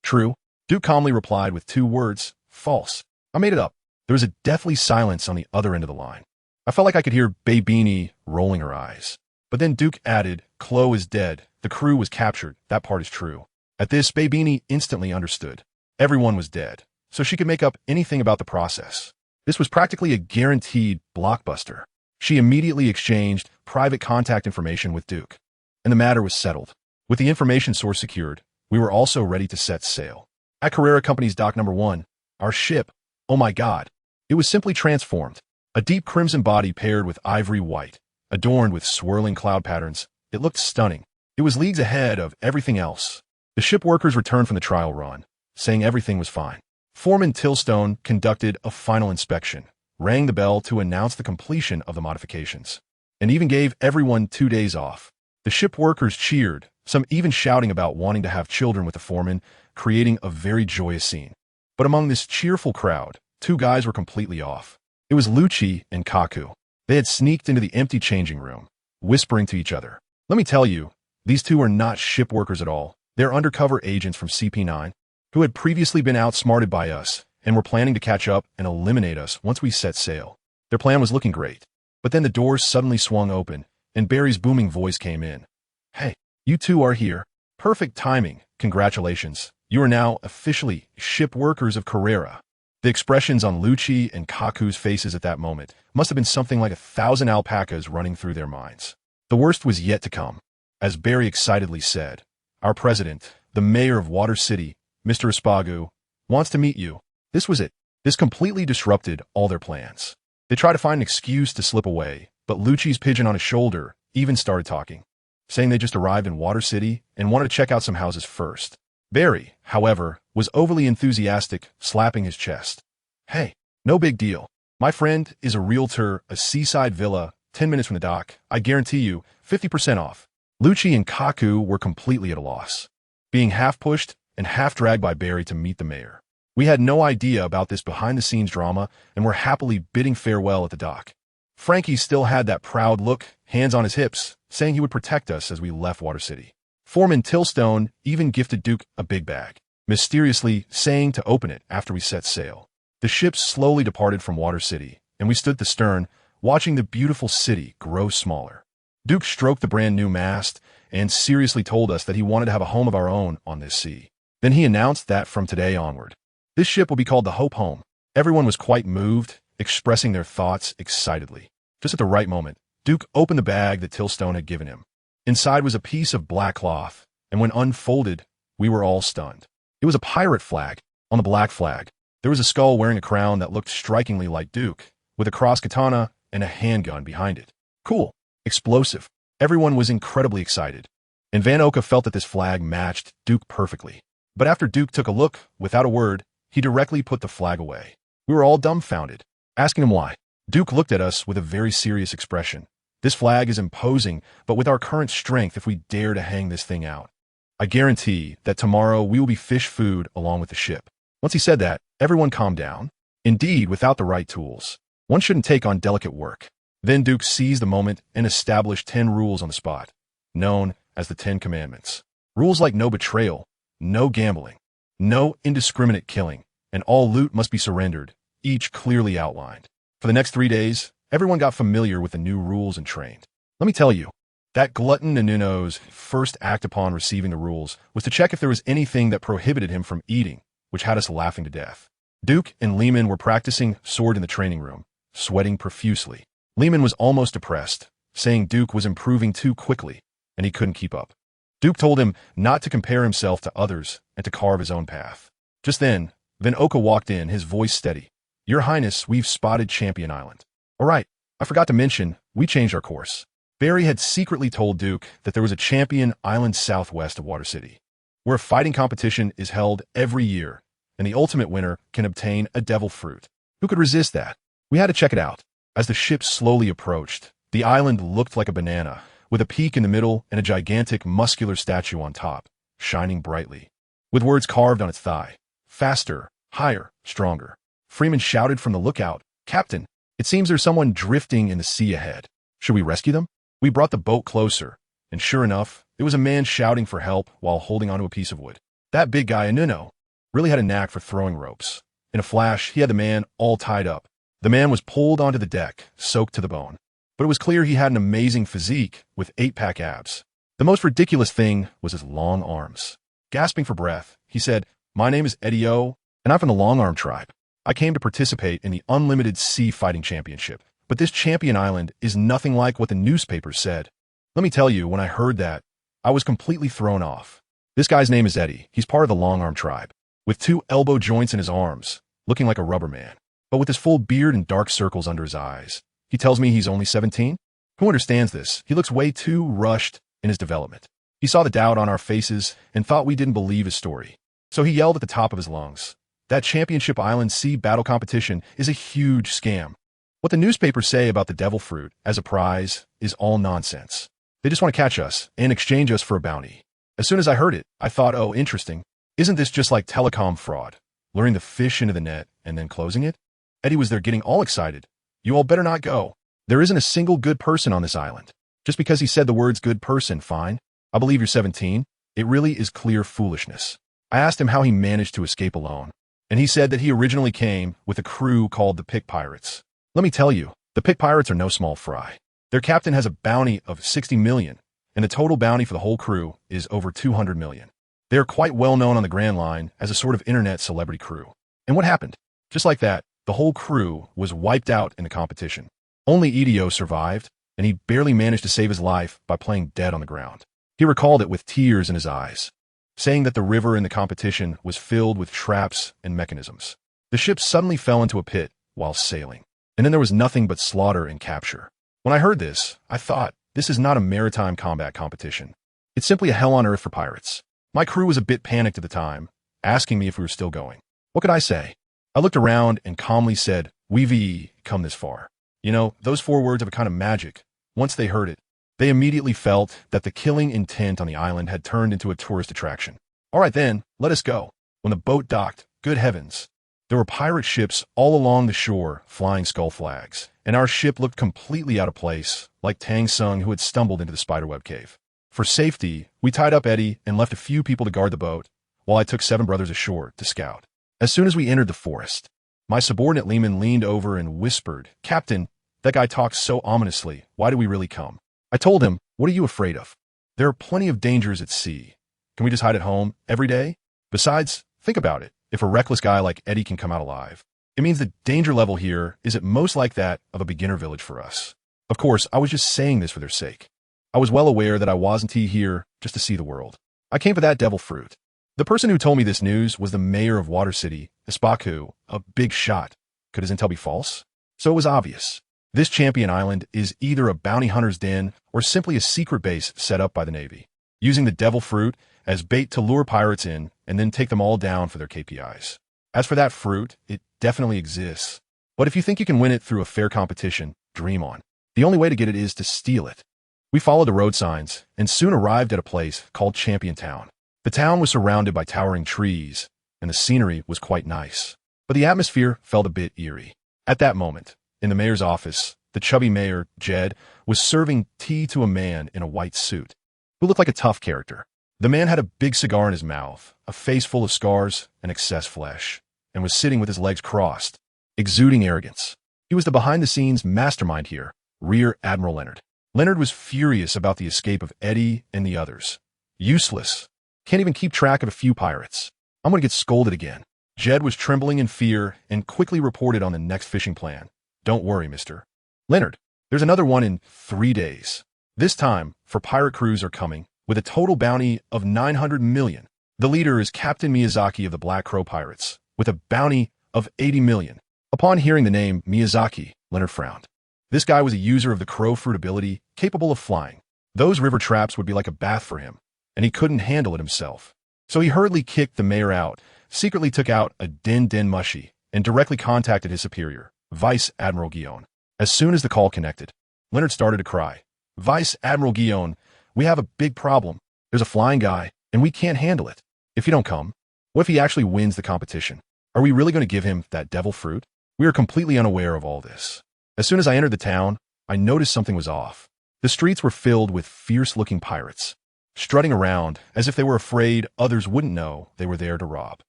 true?" Duke calmly replied with 2 words, "False. I made it up." There was a deathly silence on the other end of the line. I felt like I could hear Babini rolling her eyes. But then Duke added, "Chloe is dead. The crew was captured. That part is true." At this, Babini instantly understood. Everyone was dead, so she could make up anything about the process. This was practically a guaranteed blockbuster. She immediately exchanged private contact information with Duke, and the matter was settled. With the information source secured, we were also ready to set sail. At Carrera Company's Dock Number 1, our ship, oh my god, it was simply transformed. A deep crimson body paired with ivory white, adorned with swirling cloud patterns. It looked stunning. It was leagues ahead of everything else. The ship workers returned from the trial run, saying everything was fine. Foreman Tillstone conducted a final inspection, rang the bell to announce the completion of the modifications, and even gave everyone 2 days off. The ship workers cheered, some even shouting about wanting to have children with the foreman, creating a very joyous scene. But among this cheerful crowd, 2 guys were completely off. It was Lucci and Kaku. They had sneaked into the empty changing room, whispering to each other. Let me tell you, these 2 are not ship workers at all. They're undercover agents from CP9, who had previously been outsmarted by us and were planning to catch up and eliminate us once we set sail. Their plan was looking great. But then the doors suddenly swung open, and Barry's booming voice came in. "Hey, you 2 are here. Perfect timing. Congratulations. You are now officially ship workers of Carrera." The expressions on Lucci and Kaku's faces at that moment must have been something like 1,000 alpacas running through their minds. The worst was yet to come. As Barry excitedly said, "Our president, the mayor of Water City, Mr. Espagu, wants to meet you." This was it. This completely disrupted all their plans. They tried to find an excuse to slip away, but Lucci's pigeon on his shoulder even started talking, saying they just arrived in Water City and wanted to check out some houses first. Barry, however, was overly enthusiastic, slapping his chest. "Hey, no big deal. My friend is a realtor, a seaside villa, 10 minutes from the dock. I guarantee you, 50% off." Lucci and Kaku were completely at a loss, being half pushed and half dragged by Barry to meet the mayor. We had no idea about this behind-the-scenes drama and were happily bidding farewell at the dock. Frankie still had that proud look, hands on his hips, saying he would protect us as we left Water City. Foreman Tillstone even gifted Duke a big bag, mysteriously saying to open it after we set sail. The ship slowly departed from Water City, and we stood at the stern, watching the beautiful city grow smaller. Duke stroked the brand new mast and seriously told us that he wanted to have a home of our own on this sea. Then he announced that from today onward, this ship will be called the Hope Home. Everyone was quite moved, expressing their thoughts excitedly. Just at the right moment, Duke opened the bag that Tillstone had given him. Inside was a piece of black cloth, and when unfolded, we were all stunned. It was a pirate flag. On the black flag, there was a skull wearing a crown that looked strikingly like Duke, with a cross katana and a handgun behind it. Cool. Explosive. Everyone was incredibly excited, and Van Oka felt that this flag matched Duke perfectly. But after Duke took a look, without a word, he directly put the flag away. We were all dumbfounded, asking him why. Duke looked at us with a very serious expression. "This flag is imposing, but with our current strength, if we dare to hang this thing out, I guarantee that tomorrow we will be fish food along with the ship." Once he said that, everyone calmed down. Indeed, without the right tools, one shouldn't take on delicate work. Then Duke seized the moment and established 10 rules on the spot, known as the 10 Commandments. Rules like no betrayal, no gambling, no indiscriminate killing, and all loot must be surrendered, each clearly outlined. For the next 3 days, everyone got familiar with the new rules and trained. Let me tell you, that glutton Nanuno's first act upon receiving the rules was to check if there was anything that prohibited him from eating, which had us laughing to death. Duke and Lehman were practicing sword in the training room, sweating profusely. Lehman was almost depressed, saying Duke was improving too quickly, and he couldn't keep up. Duke told him not to compare himself to others and to carve his own path. Just then Oka walked in, his voice steady. "Your Highness, we've spotted Champion Island." "All right, I forgot to mention, we changed our course." Barry had secretly told Duke that there was a Champion Island southwest of Water City, where a fighting competition is held every year, and the ultimate winner can obtain a devil fruit. Who could resist that? We had to check it out. As the ship slowly approached, the island looked like a banana, with a peak in the middle and a gigantic muscular statue on top, shining brightly, with words carved on its thigh. "Faster, higher, stronger." Freeman shouted from the lookout, "Captain, it seems there's someone drifting in the sea ahead. Should we rescue them?" We brought the boat closer, and sure enough, it was a man shouting for help while holding onto a piece of wood. That big guy, Nuno, really had a knack for throwing ropes. In a flash, he had the man all tied up. The man was pulled onto the deck, soaked to the bone. But it was clear he had an amazing physique with 8-pack abs. The most ridiculous thing was his long arms. Gasping for breath, he said, "My name is Eddie O, and I'm from the Long Arm tribe. I came to participate in the Unlimited Sea Fighting Championship. But this Champion Island is nothing like what the newspapers said." Let me tell you, when I heard that, I was completely thrown off. This guy's name is Eddie. He's part of the Long Arm tribe, with 2 elbow joints in his arms, looking like a rubber man, but with his full beard and dark circles under his eyes. He tells me he's only 17? Who understands this? He looks way too rushed in his development. He saw the doubt on our faces and thought we didn't believe his story. So he yelled at the top of his lungs, "That Championship Island Sea Battle Competition is a huge scam. What the newspapers say about the devil fruit as a prize is all nonsense. They just want to catch us and exchange us for a bounty." As soon as I heard it, I thought, oh, interesting. Isn't this just like telecom fraud, luring the fish into the net and then closing it? Eddie was there getting all excited. "You all better not go. There isn't a single good person on this island." Just because he said the words good person, fine. I believe you're 17. It really is clear foolishness. I asked him how he managed to escape alone, and he said that he originally came with a crew called the Pick Pirates. Let me tell you, the Pick Pirates are no small fry. Their captain has a bounty of 60 million, and the total bounty for the whole crew is over 200 million. They are quite well known on the Grand Line as a sort of internet celebrity crew. And what happened? Just like that, the whole crew was wiped out in the competition. Only Idio survived, and he barely managed to save his life by playing dead on the ground. He recalled it with tears in his eyes, saying that the river in the competition was filled with traps and mechanisms. The ship suddenly fell into a pit while sailing, and then there was nothing but slaughter and capture. When I heard this, I thought, this is not a maritime combat competition. It's simply a hell on earth for pirates. My crew was a bit panicked at the time, asking me if we were still going. What could I say? I looked around and calmly said, "We've come this far." You know, those 4 words have a kind of magic. Once they heard it, they immediately felt that the killing intent on the island had turned into a tourist attraction. All right then, let us go. When the boat docked, good heavens, there were pirate ships all along the shore flying skull flags, and our ship looked completely out of place, like Tang Sung who had stumbled into the spiderweb cave. For safety, we tied up Eddie and left a few people to guard the boat, while I took 7 brothers ashore to scout. As soon as we entered the forest, my subordinate Lehman leaned over and whispered, "Captain, that guy talks so ominously. Why do we really come?" I told him, "What are you afraid of? There are plenty of dangers at sea. Can we just hide at home every day? Besides, think about it. If a reckless guy like Eddie can come out alive, it means the danger level here is at most like that of a beginner village for us." Of course, I was just saying this for their sake. I was well aware that I wasn't here just to see the world. I came for that devil fruit. The person who told me this news was the mayor of Water City, Ispaku, a big shot. Could his intel be false? So it was obvious. This Champion Island is either a bounty hunter's den or simply a secret base set up by the Navy, using the devil fruit as bait to lure pirates in and then take them all down for their KPIs. As for that fruit, it definitely exists. But if you think you can win it through a fair competition, dream on. The only way to get it is to steal it. We followed the road signs and soon arrived at a place called Champion Town. The town was surrounded by towering trees, and the scenery was quite nice. But the atmosphere felt a bit eerie. At that moment, in the mayor's office, the chubby mayor, Jed, was serving tea to a man in a white suit, who looked like a tough character. The man had a big cigar in his mouth, a face full of scars and excess flesh, and was sitting with his legs crossed, exuding arrogance. He was the behind-the-scenes mastermind here, Rear Admiral Leonard. Leonard was furious about the escape of Eddie and the others. Useless. Can't even keep track of a few pirates. I'm going to get scolded again. Jed was trembling in fear and quickly reported on the next fishing plan. Don't worry, Mr. Leonard. There's another one in 3 days. This time, for pirate crews are coming, with a total bounty of 900 million. The leader is Captain Miyazaki of the Black Crow Pirates, with a bounty of 80 million. Upon hearing the name Miyazaki, Leonard frowned. This guy was a user of the crow fruit ability, capable of flying. Those river traps would be like a bath for him, and he couldn't handle it himself. So he hurriedly kicked the mayor out, secretly took out a din mushy, and directly contacted his superior, Vice Admiral Guillaume. As soon as the call connected, Leonard started to cry. Vice Admiral Guillaume, we have a big problem. There's a flying guy, and we can't handle it. If you don't come, what if he actually wins the competition? Are we really going to give him that devil fruit? We are completely unaware of all this. As soon as I entered the town, I noticed something was off. The streets were filled with fierce-looking pirates, strutting around as if they were afraid others wouldn't know they were there to rob.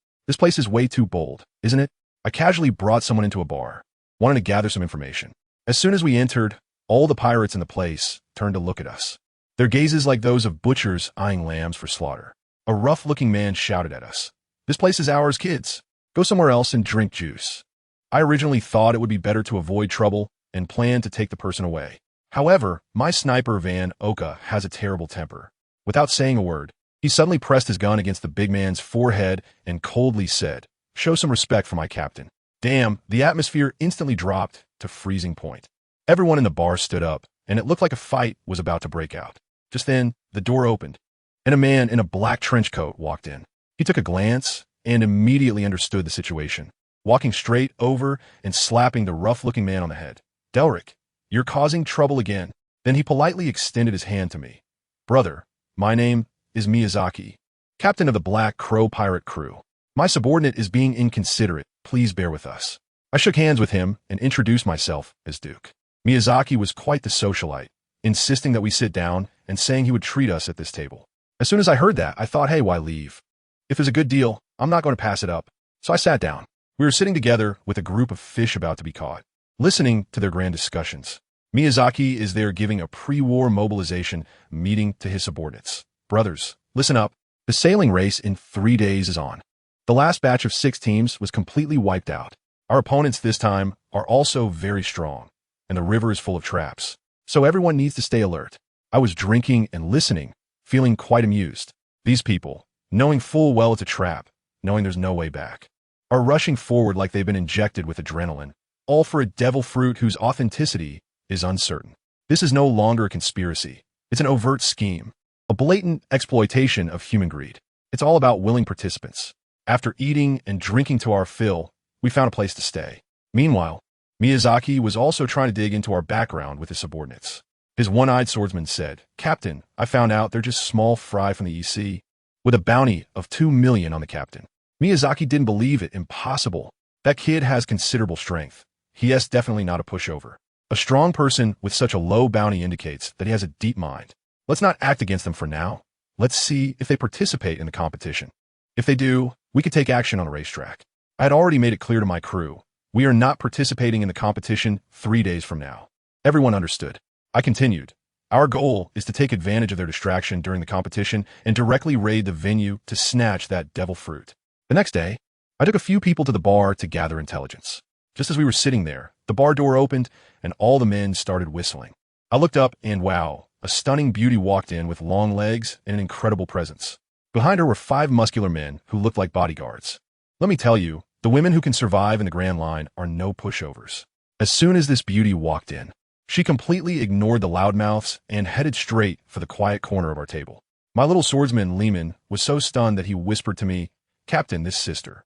This place is way too bold, isn't it? I casually brought someone into a bar, wanting to gather some information. As soon as we entered, all the pirates in the place turned to look at us, their gazes like those of butchers eyeing lambs for slaughter. A rough-looking man shouted at us, "This place is ours, kids. Go somewhere else and drink juice." I originally thought it would be better to avoid trouble and planned to take the person away. However, my sniper Van Oka has a terrible temper. Without saying a word, he suddenly pressed his gun against the big man's forehead and coldly said, "Show some respect for my captain." Damn, the atmosphere instantly dropped to freezing point. Everyone in the bar stood up, and it looked like a fight was about to break out. Just then, the door opened, and a man in a black trench coat walked in. He took a glance and immediately understood the situation, walking straight over and slapping the rough-looking man on the head. "Delric, you're causing trouble again." Then he politely extended his hand to me. "Brother, my name is Miyazaki, captain of the Black Crow pirate crew. My subordinate is being inconsiderate. Please bear with us." I shook hands with him and introduced myself as Duke. Miyazaki was quite the socialite, insisting that we sit down and saying he would treat us at this table. As soon as I heard that, I thought, hey, why leave? If it's a good deal, I'm not going to pass it up. So I sat down. We were sitting together with a group of fish about to be caught, listening to their grand discussions. Miyazaki is there giving a pre-war mobilization meeting to his subordinates. "Brothers, listen up. The sailing race in 3 days is on. The last batch of 6 teams was completely wiped out. Our opponents this time are also very strong, and the river is full of traps. So everyone needs to stay alert." I was drinking and listening, feeling quite amused. These people, knowing full well it's a trap, knowing there's no way back, are rushing forward like they've been injected with adrenaline, all for a devil fruit whose authenticity is uncertain. This is no longer a conspiracy. It's an overt scheme, a blatant exploitation of human greed. It's all about willing participants. After eating and drinking to our fill, we found a place to stay. Meanwhile, Miyazaki was also trying to dig into our background with his subordinates. His one-eyed swordsman said, "Captain, I found out they're just small fry from the EC, with a bounty of 2 million on the captain." Miyazaki didn't believe it. Impossible. That kid has considerable strength. He is definitely not a pushover. A strong person with such a low bounty indicates that he has a deep mind. Let's not act against them for now. Let's see if they participate in the competition. If they do, we could take action on a racetrack. I had already made it clear to my crew, we are not participating in the competition 3 days from now. Everyone understood. I continued. Our goal is to take advantage of their distraction during the competition and directly raid the venue to snatch that devil fruit. The next day, I took a few people to the bar to gather intelligence. Just as we were sitting there, the bar door opened and all the men started whistling. I looked up and wow, a stunning beauty walked in with long legs and an incredible presence. Behind her were 5 muscular men who looked like bodyguards. Let me tell you, the women who can survive in the Grand Line are no pushovers. As soon as this beauty walked in, she completely ignored the loudmouths and headed straight for the quiet corner of our table. My little swordsman, Lehman, was so stunned that he whispered to me, "Captain, this sister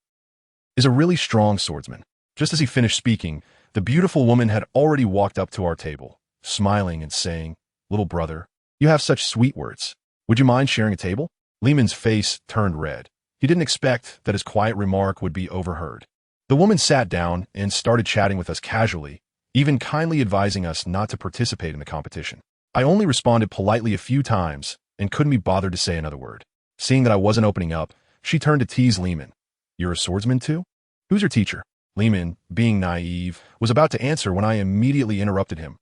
is a really strong swordsman." Just as he finished speaking, the beautiful woman had already walked up to our table, smiling and saying, "Little brother, you have such sweet words. Would you mind sharing a table?" Lehman's face turned red. He didn't expect that his quiet remark would be overheard. The woman sat down and started chatting with us casually, even kindly advising us not to participate in the competition. I only responded politely a few times and couldn't be bothered to say another word. Seeing that I wasn't opening up, she turned to tease Lehman. You're a swordsman too? Who's your teacher? Lehman, being naive, was about to answer when I immediately interrupted him.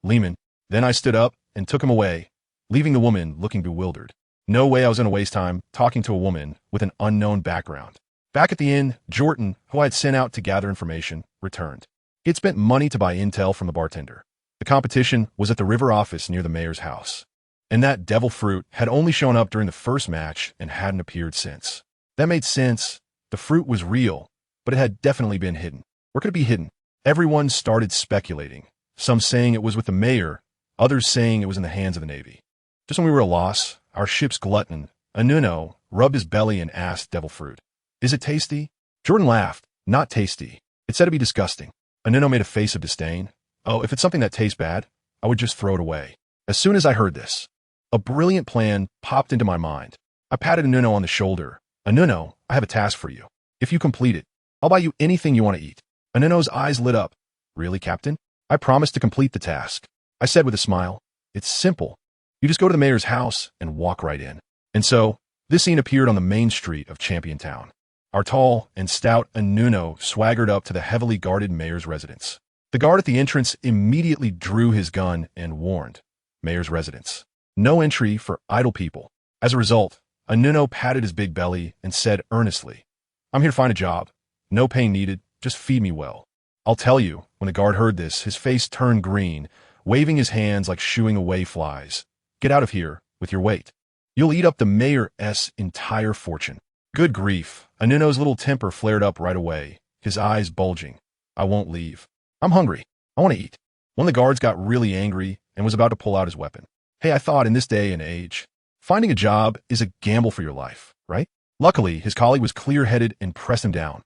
Lehman. Then I stood up and took him away, leaving the woman looking bewildered. No way I was going to waste time talking to a woman with an unknown background. Back at the inn, Jordan, who I had sent out to gather information, returned. He had spent money to buy intel from the bartender. The competition was at the river office near the mayor's house. And that devil fruit had only shown up during the first match and hadn't appeared since. That made sense. The fruit was real, but it had definitely been hidden. Where could it be hidden? Everyone started speculating, some saying it was with the mayor, others saying it was in the hands of the Navy. Just when we were at a loss, our ship's glutton, Anuno, rubbed his belly and asked Devil Fruit, "Is it tasty?" Jordan laughed. "Not tasty. It's said to be disgusting." Anuno made a face of disdain. "Oh, if it's something that tastes bad, I would just throw it away." As soon as I heard this, a brilliant plan popped into my mind. I patted Anuno on the shoulder. "Anuno, I have a task for you. If you complete it, I'll buy you anything you want to eat." Anuno's eyes lit up. "Really, Captain?" "I promised to complete the task," I said with a smile. "It's simple. You just go to the mayor's house and walk right in." And so, this scene appeared on the main street of Champion Town. Our tall and stout Anuno swaggered up to the heavily guarded mayor's residence. The guard at the entrance immediately drew his gun and warned, "Mayor's residence. No entry for idle people." As a result, Anuno patted his big belly and said earnestly, "I'm here to find a job. No pay needed, just feed me well." I'll tell you, when the guard heard this, his face turned green, waving his hands like shooing away flies. "Get out of here with your weight. You'll eat up the mayor's entire fortune." Good grief, Anuno's little temper flared up right away, his eyes bulging. "I won't leave. I'm hungry. I want to eat." One of the guards got really angry and was about to pull out his weapon. Hey, I thought in this day and age, finding a job is a gamble for your life, right? Luckily, his colleague was clear-headed and pressed him down.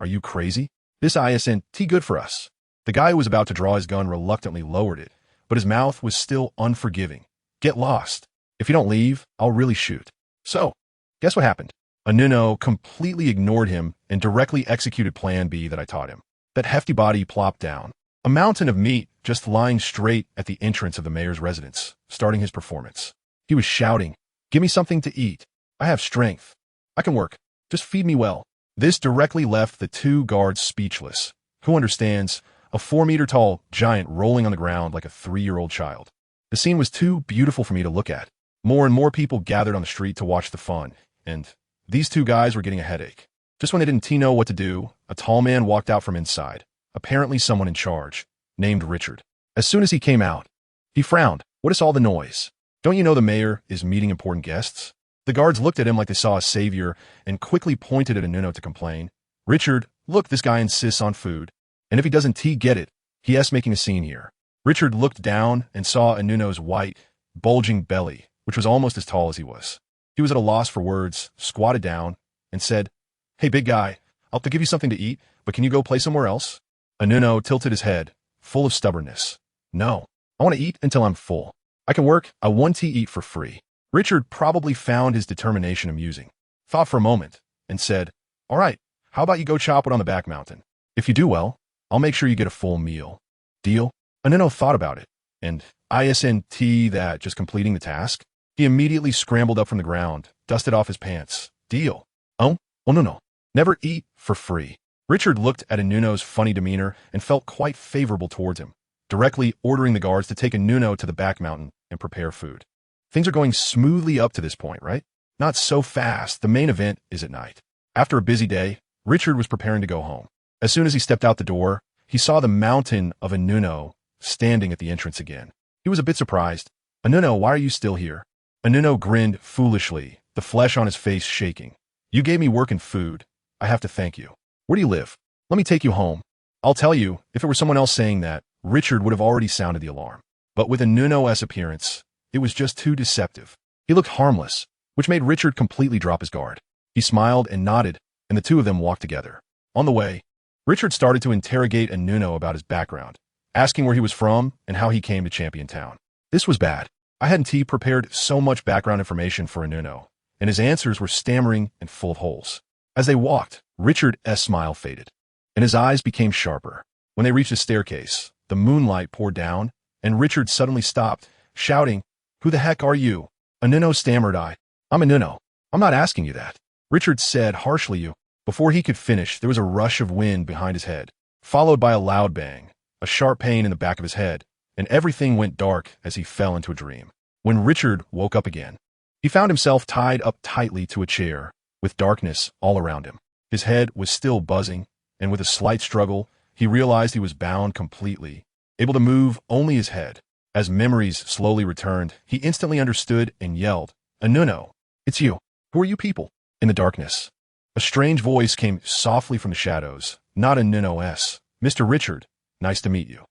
"Are you crazy? This isn't good for us." The guy who was about to draw his gun reluctantly lowered it, but his mouth was still unforgiving. "Get lost. If you don't leave, I'll really shoot." So, guess what happened? Anuno completely ignored him and directly executed Plan B that I taught him. That hefty body plopped down, a mountain of meat just lying straight at the entrance of the mayor's residence, starting his performance. He was shouting, "Give me something to eat. I have strength. I can work. Just feed me well." This directly left the two guards speechless. Who understands? A 4-meter-tall giant rolling on the ground like a 3-year-old child. The scene was too beautiful for me to look at. More and more people gathered on the street to watch the fun, and these two guys were getting a headache. Just when they didn't know what to do, a tall man walked out from inside, apparently someone in charge, named Richard. As soon as he came out, he frowned. "What is all the noise? Don't you know the mayor is meeting important guests?" The guards looked at him like they saw a savior and quickly pointed at Anuno to complain. "Richard, look, this guy insists on food. And if he doesn't get it, he's making a scene here." Richard looked down and saw Anuno's white, bulging belly, which was almost as tall as he was. He was at a loss for words, squatted down, and said, "Hey, big guy, I'll give you something to eat, but can you go play somewhere else?" Anuno tilted his head, full of stubbornness. "No, I want to eat until I'm full. I can work, I want to eat for free." Richard probably found his determination amusing, thought for a moment, and said, "All right, how about you go chop wood on the back mountain? If you do well, I'll make sure you get a full meal. Deal?" Anuno thought about it, and that just completing the task. He immediately scrambled up from the ground, dusted off his pants. "Deal." Oh, no. Never eat for free." Richard looked at Anuno's funny demeanor and felt quite favorable towards him, directly ordering the guards to take Anuno to the back mountain and prepare food. Things are going smoothly up to this point, right? Not so fast. The main event is at night. After a busy day, Richard was preparing to go home. As soon as he stepped out the door, he saw the mountain of Anuno standing at the entrance again. He was a bit surprised. "Anuno, why are you still here?" Anuno grinned foolishly, the flesh on his face shaking. "You gave me work and food. I have to thank you. Where do you live? Let me take you home." I'll tell you, if it were someone else saying that, Richard would have already sounded the alarm. But with Anuno's appearance, it was just too deceptive. He looked harmless, which made Richard completely drop his guard. He smiled and nodded, and the two of them walked together. On the way, Richard started to interrogate Anuno about his background, asking where he was from and how he came to Champion Town. This was bad. I hadn't prepared so much background information for Anuno, and his answers were stammering and full of holes. As they walked, Richard's smile faded, and his eyes became sharper. When they reached the staircase, The moonlight poured down, and Richard suddenly stopped, shouting, "Who the heck are you?" "Anuno," stammered I. "I'm Anuno. I'm not asking you that," Richard said harshly. "You." Before he could finish, there was a rush of wind behind his head, followed by a loud bang, a sharp pain in the back of his head, and everything went dark as he fell into a dream. When Richard woke up again, he found himself tied up tightly to a chair, with darkness all around him. His head was still buzzing, and with a slight struggle, he realized he was bound completely, able to move only his head. As memories slowly returned, he instantly understood and yelled, "Anuno, it's you. Who are you people?" In the darkness, a strange voice came softly from the shadows. "Not Anuno S. Mr. Richard, nice to meet you.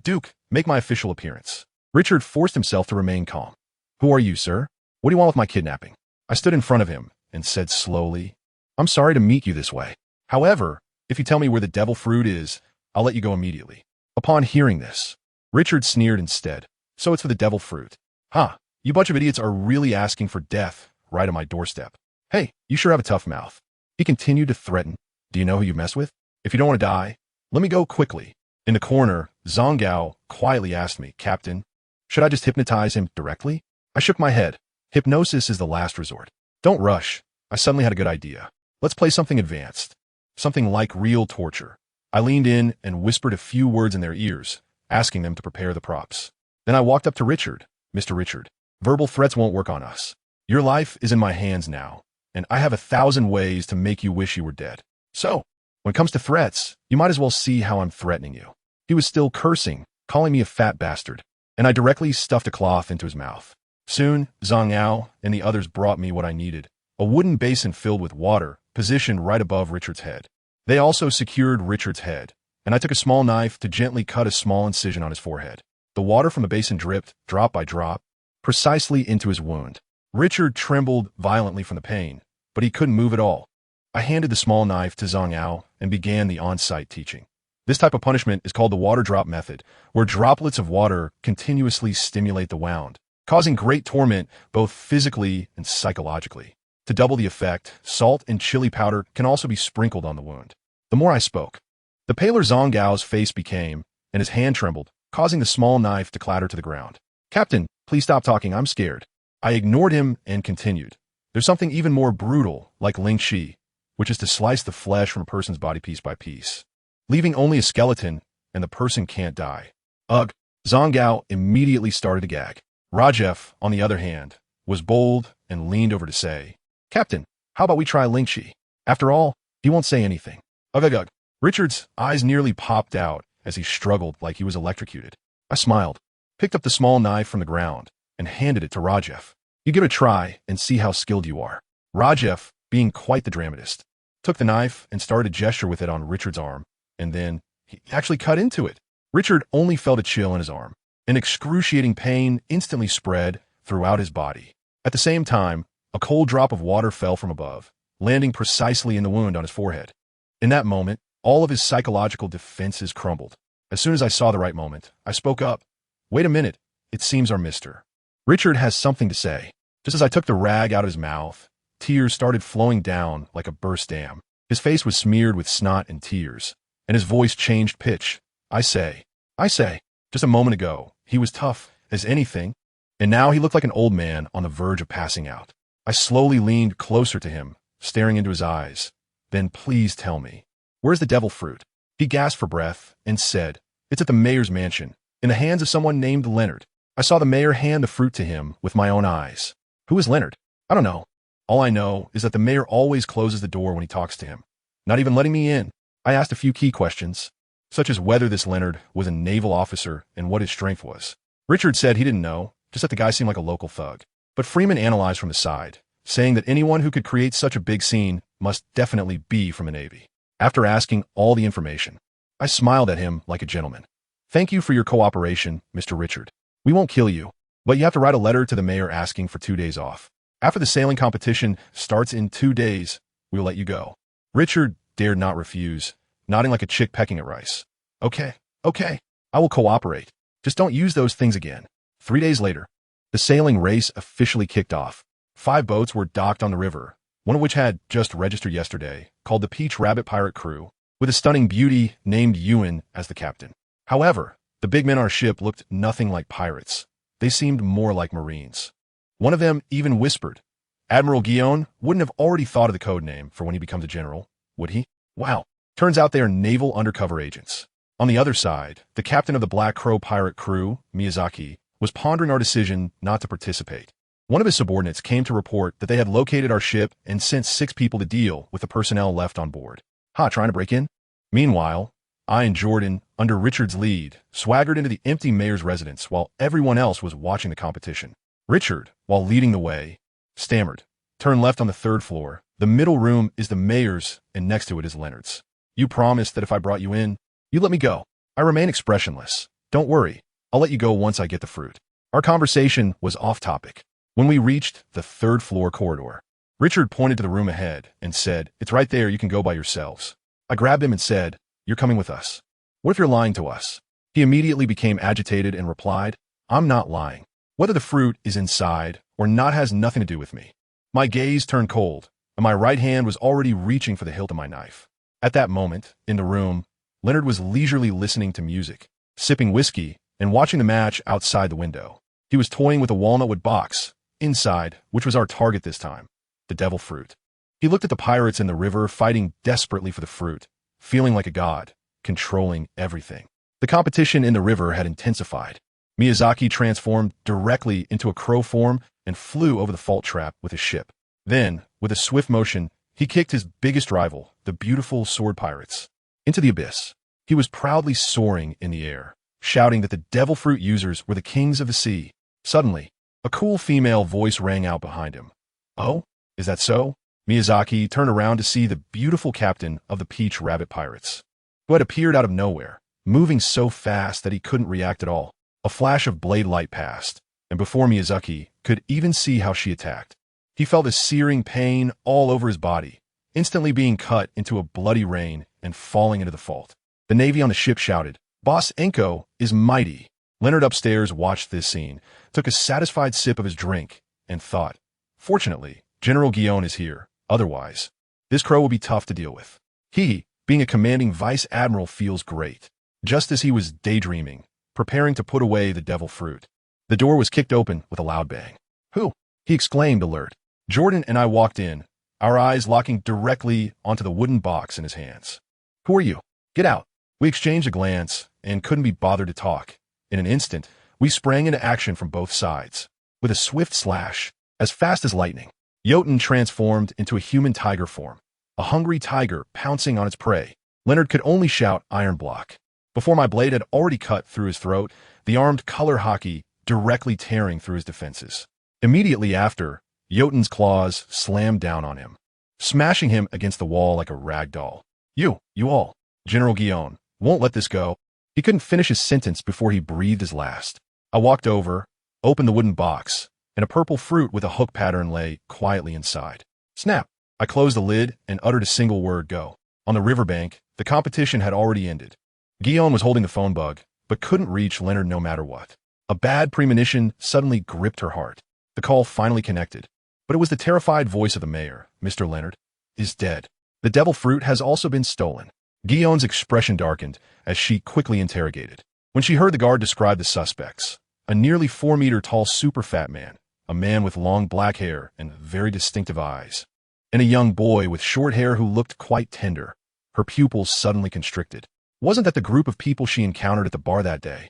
Duke, make my official appearance." Richard forced himself to remain calm. "Who are you, sir? What do you want with my kidnapping?" I stood in front of him and said slowly, "I'm sorry to meet you this way. However, if you tell me where the devil fruit is, I'll let you go immediately." Upon hearing this, Richard sneered instead. "So it's for the devil fruit. Huh, you bunch of idiots are really asking for death right on my doorstep. Hey, you sure have a tough mouth." He continued to threaten. "Do you know who you mess with? If you don't want to die, let me go quickly." In the corner, Zhang quietly asked me, "Captain, should I just hypnotize him directly?" I shook my head. Hypnosis is the last resort. "Don't rush." I suddenly had a good idea. "Let's play something advanced. Something like real torture." I leaned in and whispered a few words in their ears, asking them to prepare the props. Then I walked up to Richard. "Mr. Richard, verbal threats won't work on us. Your life is in my hands now, and I have 1,000 ways to make you wish you were dead. So, when it comes to threats, you might as well see how I'm threatening you." He was still cursing, calling me a fat bastard, and I directly stuffed a cloth into his mouth. Soon, Zhang and the others brought me what I needed, a wooden basin filled with water, positioned right above Richard's head. They also secured Richard's head, and I took a small knife to gently cut a small incision on his forehead. The water from the basin dripped, drop by drop, precisely into his wound. Richard trembled violently from the pain, but he couldn't move at all. I handed the small knife to Zhang and began the on-site teaching. This type of punishment is called the water drop method, where droplets of water continuously stimulate the wound, causing great torment both physically and psychologically. To double the effect, salt and chili powder can also be sprinkled on the wound. The more I spoke, the paler Zhang face became, and his hand trembled, causing the small knife to clatter to the ground. "Captain, please stop talking, I'm scared." I ignored him and continued. "There's something even more brutal, like Ling Shi, which is to slice the flesh from a person's body piece by piece, leaving only a skeleton, and the person can't die." Ugh! Zhang immediately started to gag. Rajef, on the other hand, was bold and leaned over to say, "Captain, how about we try Ling Shi? After all, he won't say anything." Ugh. Richard's eyes nearly popped out as he struggled like he was electrocuted. I smiled, picked up the small knife from the ground, and handed it to Rajef. "You give it a try and see how skilled you are." Rajef, being quite the dramatist, took the knife and started to gesture with it on Richard's arm, and then he actually cut into it. Richard only felt a chill in his arm. An excruciating pain instantly spread throughout his body. At the same time, a cold drop of water fell from above, landing precisely in the wound on his forehead. In that moment, all of his psychological defenses crumbled. As soon as I saw the right moment, I spoke up. "Wait a minute, it seems our Mr. Richard has something to say." Just as I took the rag out of his mouth, tears started flowing down like a burst dam. His face was smeared with snot and tears, and his voice changed pitch. I say, just a moment ago, he was tough as anything, and now he looked like an old man on the verge of passing out." I slowly leaned closer to him, staring into his eyes. "Then please tell me, where's the devil fruit?" He gasped for breath and said, "It's at the mayor's mansion, in the hands of someone named Leonard." I saw the mayor hand the fruit to him with my own eyes. Who is Leonard? I don't know. All I know is that the mayor always closes the door when he talks to him, not even letting me in. I asked a few key questions, such as whether this Leonard was a naval officer and what his strength was. Richard said he didn't know, just that the guy seemed like a local thug. But Freeman analyzed from the side, saying that anyone who could create such a big scene must definitely be from the Navy. After asking all the information, I smiled at him like a gentleman. "Thank you for your cooperation, Mr. Richard. We won't kill you, but you have to write a letter to the mayor asking for 2 days off. After the sailing competition starts in 2 days, we'll let you go." Richard dared not refuse, nodding like a chick pecking at rice. Okay, I will cooperate. Just don't use those things again." 3 days later, the sailing race officially kicked off. 5 boats were docked on the river, one of which had just registered yesterday, called the Peach Rabbit Pirate Crew, with a stunning beauty named Ewan as the captain. However, The big men on our ship looked nothing like pirates. They seemed more like Marines. One of them even whispered, Admiral Guion wouldn't have already thought of the code name for when he becomes a general, would he? Wow. Turns out they are naval undercover agents. On the other side, the captain of the Black Crow pirate crew, Miyazaki, was pondering our decision not to participate. One of his subordinates came to report that they had located our ship and sent 6 people to deal with the personnel left on board. Trying to break in? Meanwhile, I and Jordan, under Richard's lead, swaggered into the empty mayor's residence while everyone else was watching the competition. Richard, while leading the way, stammered, Turn left on the 3rd floor. The middle room is the mayor's, and next to it is Leonard's. You promised that if I brought you in, you'd let me go. I remain expressionless. Don't worry. I'll let you go once I get the fruit. Our conversation was off topic. When we reached the 3rd floor corridor, Richard pointed to the room ahead and said, It's right there, you can go by yourselves. I grabbed him and said, You're coming with us. What if you're lying to us? He immediately became agitated and replied, I'm not lying. Whether the fruit is inside or not has nothing to do with me. My gaze turned cold, and my right hand was already reaching for the hilt of my knife. At that moment, in the room, Leonard was leisurely listening to music, sipping whiskey, and watching the match outside the window. He was toying with a walnut-wood box, inside, which was our target this time, the devil fruit. He looked at the pirates in the river fighting desperately for the fruit, feeling like a god, controlling everything. The competition in the river had intensified. Miyazaki transformed directly into a crow form and flew over the fault trap with his ship. Then, with a swift motion, he kicked his biggest rival, the beautiful sword pirates, into the abyss. He was proudly soaring in the air, shouting that the devil fruit users were the kings of the sea. Suddenly, a cool female voice rang out behind him. Oh, is that so? Miyazaki turned around to see the beautiful captain of the Peach Rabbit Pirates, who had appeared out of nowhere, moving so fast that he couldn't react at all. A flash of blade light passed, and before Miyazaki could even see how she attacked, he felt a searing pain all over his body, instantly being cut into a bloody rain and falling into the fault. The Navy on the ship shouted, Boss Enko is mighty. Leonard upstairs watched this scene, took a satisfied sip of his drink, and thought, Fortunately, General Guion is here. Otherwise, this crow will be tough to deal with. He, being a commanding vice admiral, feels great. Just as he was daydreaming, preparing to put away the devil fruit, the door was kicked open with a loud bang. Who? He exclaimed, alert. Jordan and I walked in, our eyes locking directly onto the wooden box in his hands. Who are you? Get out. We exchanged a glance and couldn't be bothered to talk. In an instant, we sprang into action from both sides. With a swift slash, as fast as lightning, Jotun transformed into a human tiger form, a hungry tiger pouncing on its prey. Leonard could only shout iron block. Before my blade had already cut through his throat, the armed color Haki directly tearing through his defenses. Immediately after, Jotun's claws slammed down on him, smashing him against the wall like a rag doll. You all, General Guion, won't let this go. He couldn't finish his sentence before he breathed his last. I walked over, opened the wooden box, and a purple fruit with a hook pattern lay quietly inside. Snap! I closed the lid and uttered a single word, go. On the riverbank, the competition had already ended. Guion was holding the phone bug, but couldn't reach Leonard no matter what. A bad premonition suddenly gripped her heart. The call finally connected, but it was the terrified voice of the mayor. Mr. Leonard is dead. The devil fruit has also been stolen. Guion's expression darkened as she quickly interrogated. When she heard the guard describe the suspects, a nearly 4-meter tall super fat man, a man with long black hair and very distinctive eyes, and a young boy with short hair who looked quite tender, her pupils suddenly constricted. Wasn't that the group of people she encountered at the bar that day?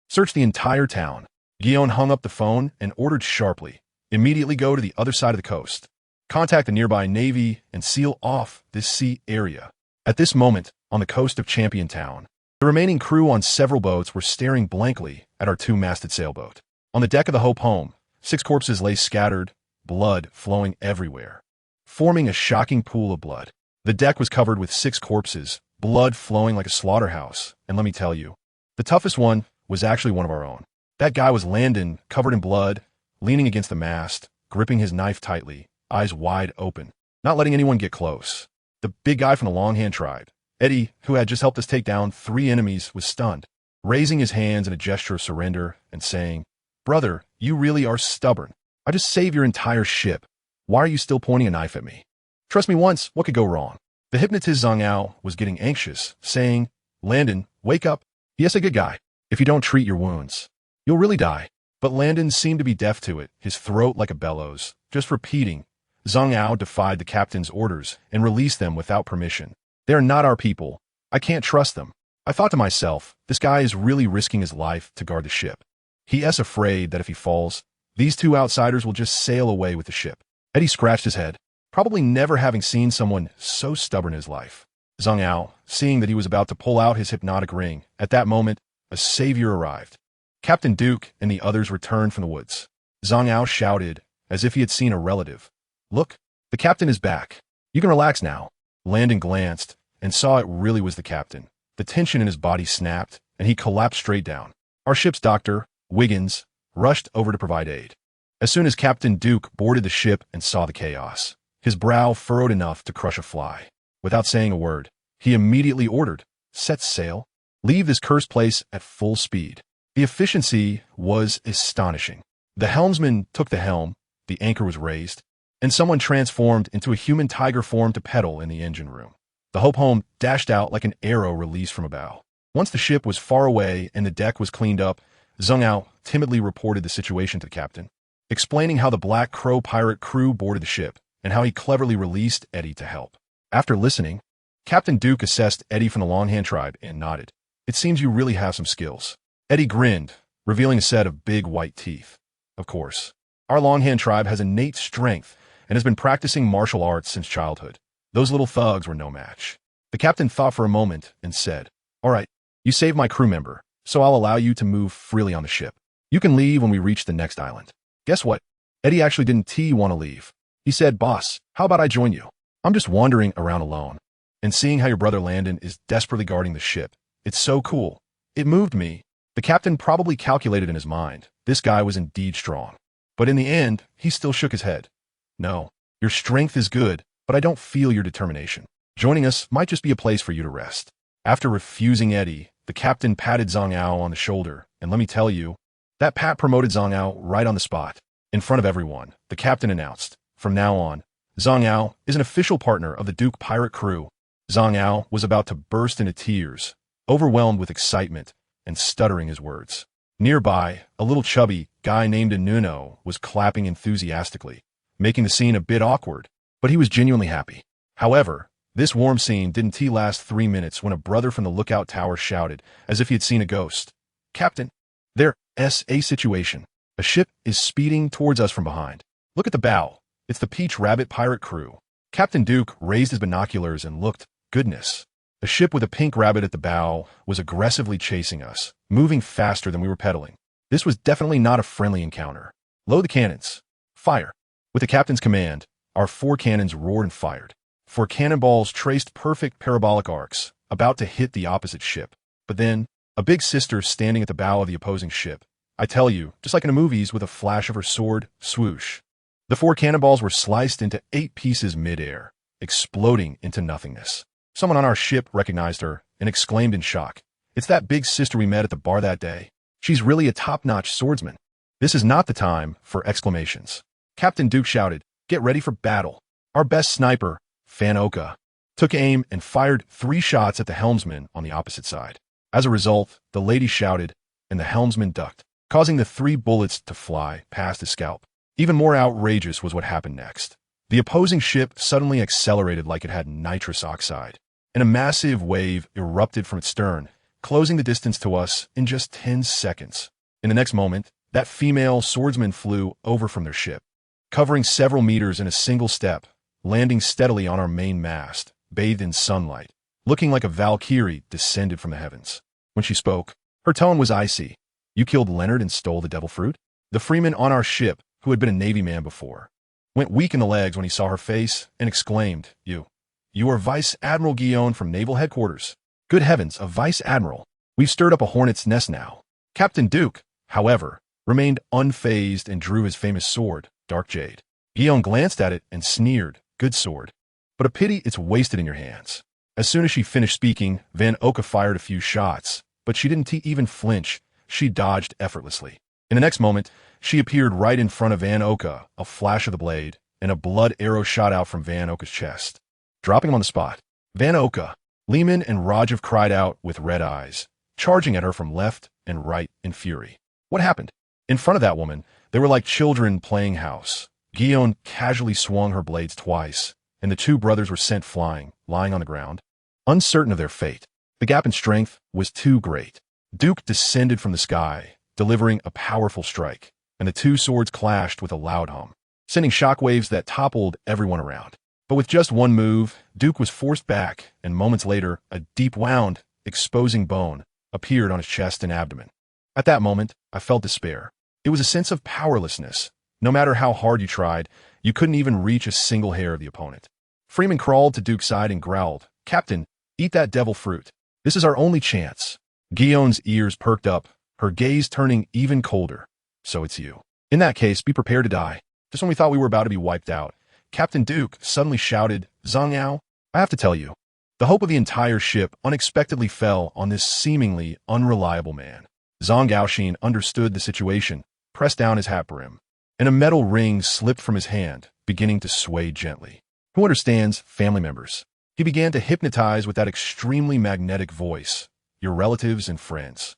Search the entire town. Guion hung up the phone and ordered sharply, immediately go to the other side of the coast. Contact the nearby Navy and seal off this sea area. At this moment, on the coast of Champion Town, the remaining crew on several boats were staring blankly at our 2-masted sailboat. On the deck of the Hope Home, 6 corpses lay scattered, blood flowing everywhere, forming a shocking pool of blood. The deck was covered with 6 corpses, blood flowing like a slaughterhouse, and let me tell you, the toughest one was actually one of our own. That guy was Landon, covered in blood, leaning against the mast, gripping his knife tightly, eyes wide open, not letting anyone get close. The big guy from the Longhand tribe, Eddie, who had just helped us take down 3 enemies, was stunned, raising his hands in a gesture of surrender and saying, Brother, you really are stubborn. I just saved your entire ship. Why are you still pointing a knife at me? Trust me once, what could go wrong? The hypnotist Zhang Ao was getting anxious, saying, Landon, wake up. Yes, a good guy. If you don't treat your wounds, you'll really die. But Landon seemed to be deaf to it, his throat like a bellows, just repeating. Zhang Ao defied the captain's orders and released them without permission. They are not our people. I can't trust them. I thought to myself, this guy is really risking his life to guard the ship. He is afraid that if he falls, these two outsiders will just sail away with the ship. Eddie scratched his head, probably never having seen someone so stubborn in his life. Zhang Ao, seeing that he was about to pull out his hypnotic ring, at that moment, a savior arrived. Captain Duke and the others returned from the woods. Zhang Ao shouted, as if he had seen a relative. Look, the captain is back. You can relax now. Landon glanced and saw it really was the captain. The tension in his body snapped, and he collapsed straight down. Our ship's doctor, Wiggins, rushed over to provide aid. As soon as Captain Duke boarded the ship and saw the chaos, his brow furrowed enough to crush a fly. Without saying a word, he immediately ordered, "Set sail. Leave this cursed place at full speed." The efficiency was astonishing. The helmsman took the helm, the anchor was raised, and someone transformed into a human tiger form to pedal in the engine room. The Hope Home dashed out like an arrow released from a bow. Once the ship was far away and the deck was cleaned up, Zhang Ao timidly reported the situation to the captain, explaining how the Black Crow pirate crew boarded the ship and how he cleverly released Eddie to help. After listening, Captain Duke assessed Eddie from the Longhand tribe and nodded. "It seems you really have some skills." Eddie grinned, revealing a set of big white teeth. "Of course. Our Longhand tribe has innate strength and has been practicing martial arts since childhood. Those little thugs were no match." The captain thought for a moment and said, "All right, you saved my crew member, so I'll allow you to move freely on the ship. You can leave when we reach the next island." Guess what? Eddie actually didn't want to leave. He said, "Boss, how about I join you? I'm just wandering around alone. And seeing how your brother Landon is desperately guarding the ship, it's so cool. It moved me." The captain probably calculated in his mind. This guy was indeed strong. But in the end, he still shook his head. "No, your strength is good, but I don't feel your determination. Joining us might just be a place for you to rest." After refusing Eddie, the captain patted Zhang Ao on the shoulder, and let me tell you, that pat promoted Zhang Ao right on the spot. In front of everyone, the captain announced, "From now on, Zhang Ao is an official partner of the Duke pirate crew." Zhang Ao was about to burst into tears, overwhelmed with excitement and stuttering his words. Nearby, a little chubby guy named Inuno was clapping enthusiastically, making the scene a bit awkward, but he was genuinely happy. However, this warm scene didn't last 3 minutes when a brother from the lookout tower shouted, as if he had seen a ghost, "Captain, there's a situation. A ship is speeding towards us from behind. Look at the bow. It's the Peach Rabbit pirate crew." Captain Duke raised his binoculars and looked. Goodness. A ship with a pink rabbit at the bow was aggressively chasing us, moving faster than we were pedaling. This was definitely not a friendly encounter. "Load the cannons. Fire." With the captain's command, our 4 cannons roared and fired. 4 cannonballs traced perfect parabolic arcs, about to hit the opposite ship. But then, a big sister standing at the bow of the opposing ship. I tell you, just like in the movies with a flash of her sword, swoosh. The 4 cannonballs were sliced into 8 pieces mid-air, exploding into nothingness. Someone on our ship recognized her and exclaimed in shock, "It's that big sister we met at the bar that day. She's really a top-notch swordsman." This is not the time for exclamations. Captain Duke shouted, "Get ready for battle." Our best sniper, Fanoka, took aim and fired 3 shots at the helmsman on the opposite side. As a result, the lady shouted, and the helmsman ducked, causing the 3 bullets to fly past his scalp. Even more outrageous was what happened next. The opposing ship suddenly accelerated like it had nitrous oxide, and a massive wave erupted from its stern, closing the distance to us in just 10 seconds. In the next moment, that female swordsman flew over from their ship, covering several meters in a single step, landing steadily on our main mast, bathed in sunlight, looking like a Valkyrie descended from the heavens. When she spoke, her tone was icy. "You killed Leonard and stole the devil fruit?" The freeman on our ship, who had been a Navy man before, went weak in the legs when he saw her face and exclaimed, You are Vice Admiral Guillaume from Naval Headquarters. Good heavens, a Vice Admiral. We've stirred up a hornet's nest now." Captain Duke, however, remained unfazed and drew his famous sword, Dark Jade. Guillaume glanced at it and sneered, "Good sword. But a pity it's wasted in your hands." As soon as she finished speaking, Van Oka fired a few shots, but she didn't even flinch. She dodged effortlessly. In the next moment, she appeared right in front of Van Oka, a flash of the blade, and a blood arrow shot out from Van Oka's chest, dropping him on the spot. Van Oka, Lehman, and Rajiv cried out with red eyes, charging at her from left and right in fury. What happened? In front of that woman, they were like children playing house. Guion casually swung her blades twice, and the two brothers were sent flying, lying on the ground, uncertain of their fate. The gap in strength was too great. Duke descended from the sky, delivering a powerful strike, and the two swords clashed with a loud hum, sending shockwaves that toppled everyone around. But with just one move, Duke was forced back, and moments later, a deep wound, exposing bone, appeared on his chest and abdomen. At that moment, I felt despair. It was a sense of powerlessness. No matter how hard you tried, you couldn't even reach a single hair of the opponent. Freeman crawled to Duke's side and growled, "Captain, eat that devil fruit. This is our only chance." Guion's ears perked up, her gaze turning even colder. "So it's you. In that case, be prepared to die." Just when we thought we were about to be wiped out, Captain Duke suddenly shouted, "Zhang Yao, I have to tell you." The hope of the entire ship unexpectedly fell on this seemingly unreliable man. Zhang Gaoxin understood the situation, pressed down his hat brim, and a metal ring slipped from his hand, beginning to sway gently. Who understands family members? He began to hypnotize with that extremely magnetic voice. Your relatives and friends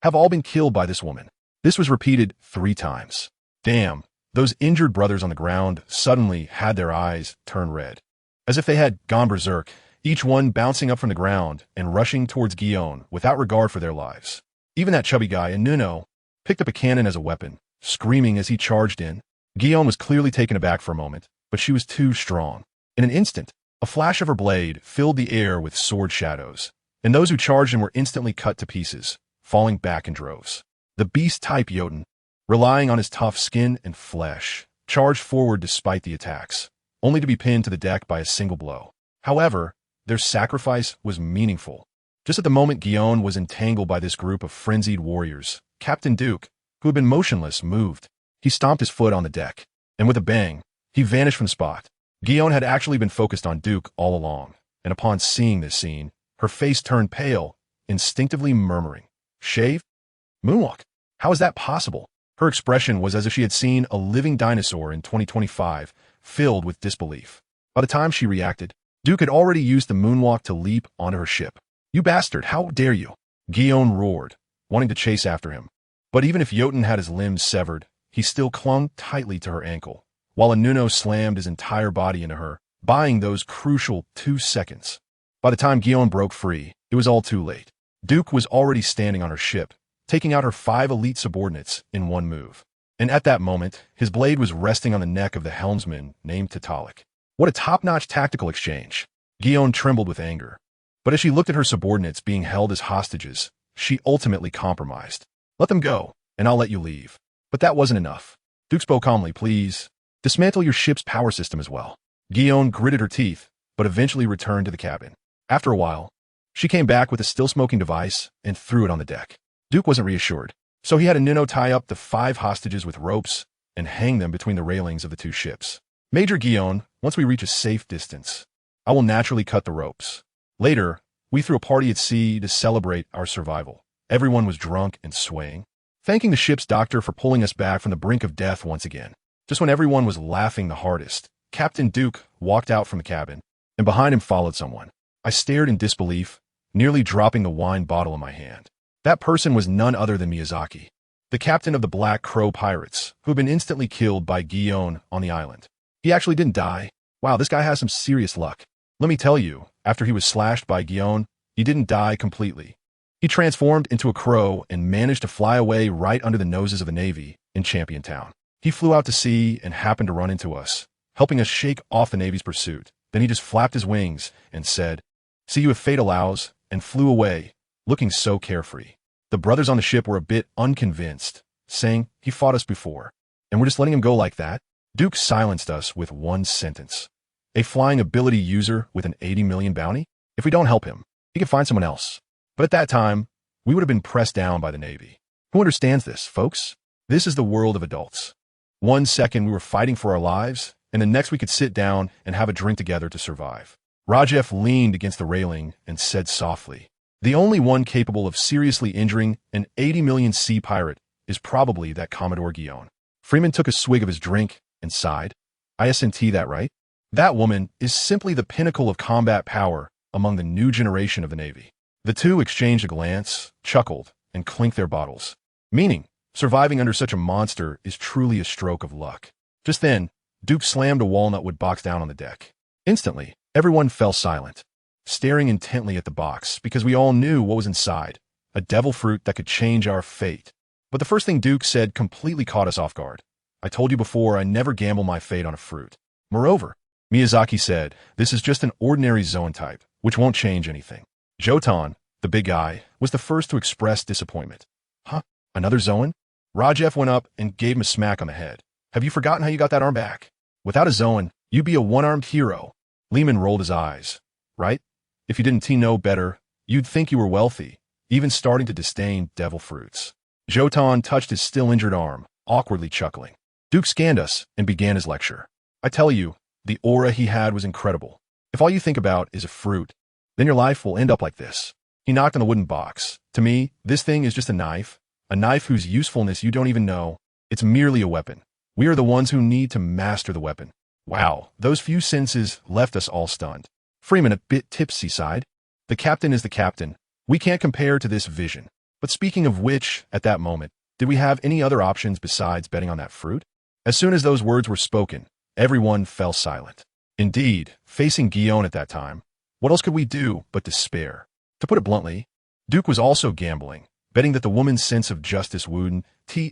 have all been killed by this woman. This was repeated 3 times. Damn, those injured brothers on the ground suddenly had their eyes turn red, as if they had gone berserk, each one bouncing up from the ground and rushing towards Guion without regard for their lives. Even that chubby guy, Nuno, picked up a cannon as a weapon, screaming as he charged in. Guion was clearly taken aback for a moment, but she was too strong. In an instant, a flash of her blade filled the air with sword shadows, and those who charged in were instantly cut to pieces, falling back in droves. The beast-type Jotun, relying on his tough skin and flesh, charged forward despite the attacks, only to be pinned to the deck by a single blow. However, their sacrifice was meaningful. Just at the moment Guion was entangled by this group of frenzied warriors, Captain Duke, who had been motionless, moved. He stomped his foot on the deck, and with a bang, he vanished from the spot. Guion had actually been focused on Duke all along, and upon seeing this scene, her face turned pale, instinctively murmuring, "Shave? Moonwalk? How is that possible?" Her expression was as if she had seen a living dinosaur in 2025, filled with disbelief. By the time she reacted, Duke had already used the moonwalk to leap onto her ship. "You bastard, how dare you!" Guion roared, wanting to chase after him. But even if Jotun had his limbs severed, he still clung tightly to her ankle, while Nuno slammed his entire body into her, buying those crucial 2 seconds. By the time Guion broke free, it was all too late. Duke was already standing on her ship, taking out her 5 elite subordinates in one move. And at that moment, his blade was resting on the neck of the helmsman named Tatalik. What a top-notch tactical exchange. Guion trembled with anger. But as she looked at her subordinates being held as hostages, she ultimately compromised. "Let them go, and I'll let you leave." But that wasn't enough. Duke spoke calmly, "Please, dismantle your ship's power system as well." Guion gritted her teeth, but eventually returned to the cabin. After a while, she came back with a still-smoking device and threw it on the deck. Duke wasn't reassured, so he had Nuno tie up the 5 hostages with ropes and hang them between the railings of the 2 ships. "Major Guion, once we reach a safe distance, I will naturally cut the ropes." Later, we threw a party at sea to celebrate our survival. Everyone was drunk and swaying, thanking the ship's doctor for pulling us back from the brink of death once again. Just when everyone was laughing the hardest, Captain Duke walked out from the cabin, and behind him followed someone. I stared in disbelief, nearly dropping the wine bottle in my hand. That person was none other than Miyazaki, the captain of the Black Crow pirates, who had been instantly killed by Guion on the island. He actually didn't die. Wow, this guy has some serious luck. Let me tell you, after he was slashed by Guion, he didn't die completely. He transformed into a crow and managed to fly away right under the noses of the Navy in Champion Town. He flew out to sea and happened to run into us, helping us shake off the Navy's pursuit. Then he just flapped his wings and said, "See you if fate allows," and flew away, looking so carefree. The brothers on the ship were a bit unconvinced, saying, "He fought us before, and we're just letting him go like that?" Duke silenced us with one sentence. "A flying ability user with an 80 million bounty? If we don't help him, he can find someone else." But at that time, we would have been pressed down by the Navy. Who understands this, folks? This is the world of adults. One second we were fighting for our lives, and the next we could sit down and have a drink together to survive. Rajef leaned against the railing and said softly, "The only one capable of seriously injuring an 80 million sea pirate is probably that Commodore Guion." Freeman took a swig of his drink and sighed. "ISNT that right? That woman is simply the pinnacle of combat power among the new generation of the Navy." The two exchanged a glance, chuckled, and clink their bottles. Meaning, surviving under such a monster is truly a stroke of luck. Just then, Duke slammed a walnut wood box down on the deck. Instantly, everyone fell silent, staring intently at the box because we all knew what was inside, a devil fruit that could change our fate. But the first thing Duke said completely caught us off guard. I told you before I never gamble my fate on a fruit. Moreover, Miyazaki said, this is just an ordinary Zoan type, which won't change anything. Jotan, the big guy, was the first to express disappointment. Huh? Another Zoan? Rajef went up and gave him a smack on the head. Have you forgotten how you got that arm back? Without a Zoan, you'd be a one-armed hero. Lehman rolled his eyes. Right? If you didn't know better, you'd think you were wealthy, even starting to disdain devil fruits. Jotan touched his still-injured arm, awkwardly chuckling. Duke scanned us and began his lecture. I tell you, the aura he had was incredible. If all you think about is a fruit, then your life will end up like this. He knocked on the wooden box. To me, this thing is just a knife whose usefulness you don't even know. It's merely a weapon. We are the ones who need to master the weapon. Wow, those few sentences left us all stunned. Freeman a bit tipsy sighed. The captain is the captain. We can't compare to this vision. But speaking of which, at that moment, did we have any other options besides betting on that fruit? As soon as those words were spoken, everyone fell silent. Indeed, facing Guillaume at that time, what else could we do but despair? To put it bluntly, Duke was also gambling, betting that the woman's sense of justice wouldn't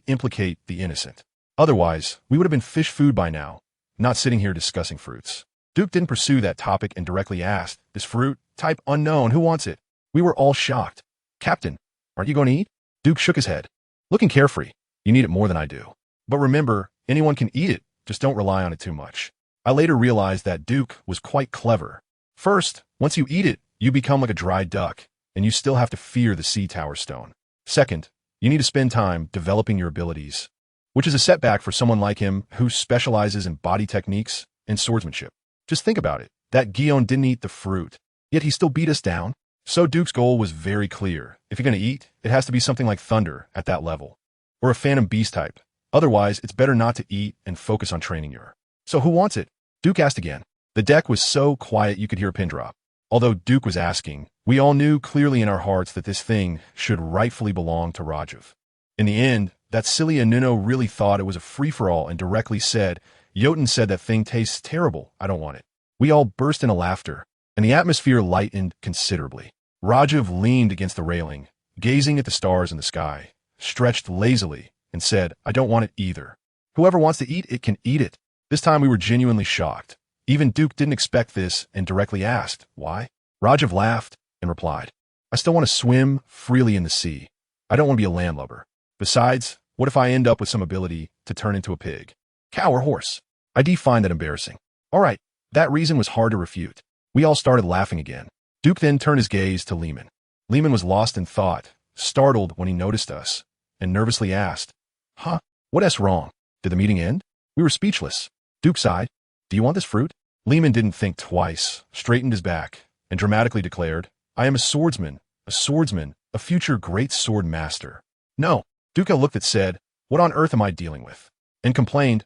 implicate the innocent. Otherwise, we would have been fish food by now, not sitting here discussing fruits. Duke didn't pursue that topic and directly asked, this fruit, type unknown, who wants it? We were all shocked. Captain, aren't you going to eat? Duke shook his head. Looking carefree, you need it more than I do. But remember, anyone can eat it, just don't rely on it too much. I later realized that Duke was quite clever. First, once you eat it, you become like a dried duck, and you still have to fear the sea tower stone. Second, you need to spend time developing your abilities, which is a setback for someone like him who specializes in body techniques and swordsmanship. Just think about it. That Guillaume didn't eat the fruit, yet he still beat us down. So Duke's goal was very clear. If you're going to eat, it has to be something like thunder at that level, or a phantom beast type. Otherwise, it's better not to eat and focus on training your. So who wants it? Duke asked again. The deck was so quiet you could hear a pin drop. Although Duke was asking, we all knew clearly in our hearts that this thing should rightfully belong to Rajiv. In the end, that silly Anuno really thought it was a free-for-all and directly said, Jotun said that thing tastes terrible, I don't want it. We all burst into laughter, and the atmosphere lightened considerably. Rajiv leaned against the railing, gazing at the stars in the sky, stretched lazily, and said, I don't want it either. Whoever wants to eat it can eat it. This time we were genuinely shocked. Even Duke didn't expect this and directly asked, why? Rajiv laughed and replied, I still want to swim freely in the sea. I don't want to be a landlubber. Besides, what if I end up with some ability to turn into a pig, cow, or horse? I find that embarrassing. All right, that reason was hard to refute. We all started laughing again. Duke then turned his gaze to Lehman. Lehman was lost in thought, startled when he noticed us, and nervously asked, Huh? What's wrong? Did the meeting end? We were speechless. Duke sighed. Do you want this fruit? Lehman didn't think twice, straightened his back, and dramatically declared, I am a swordsman, a future great sword master. No. Duke looked at said, what on earth am I dealing with? And complained,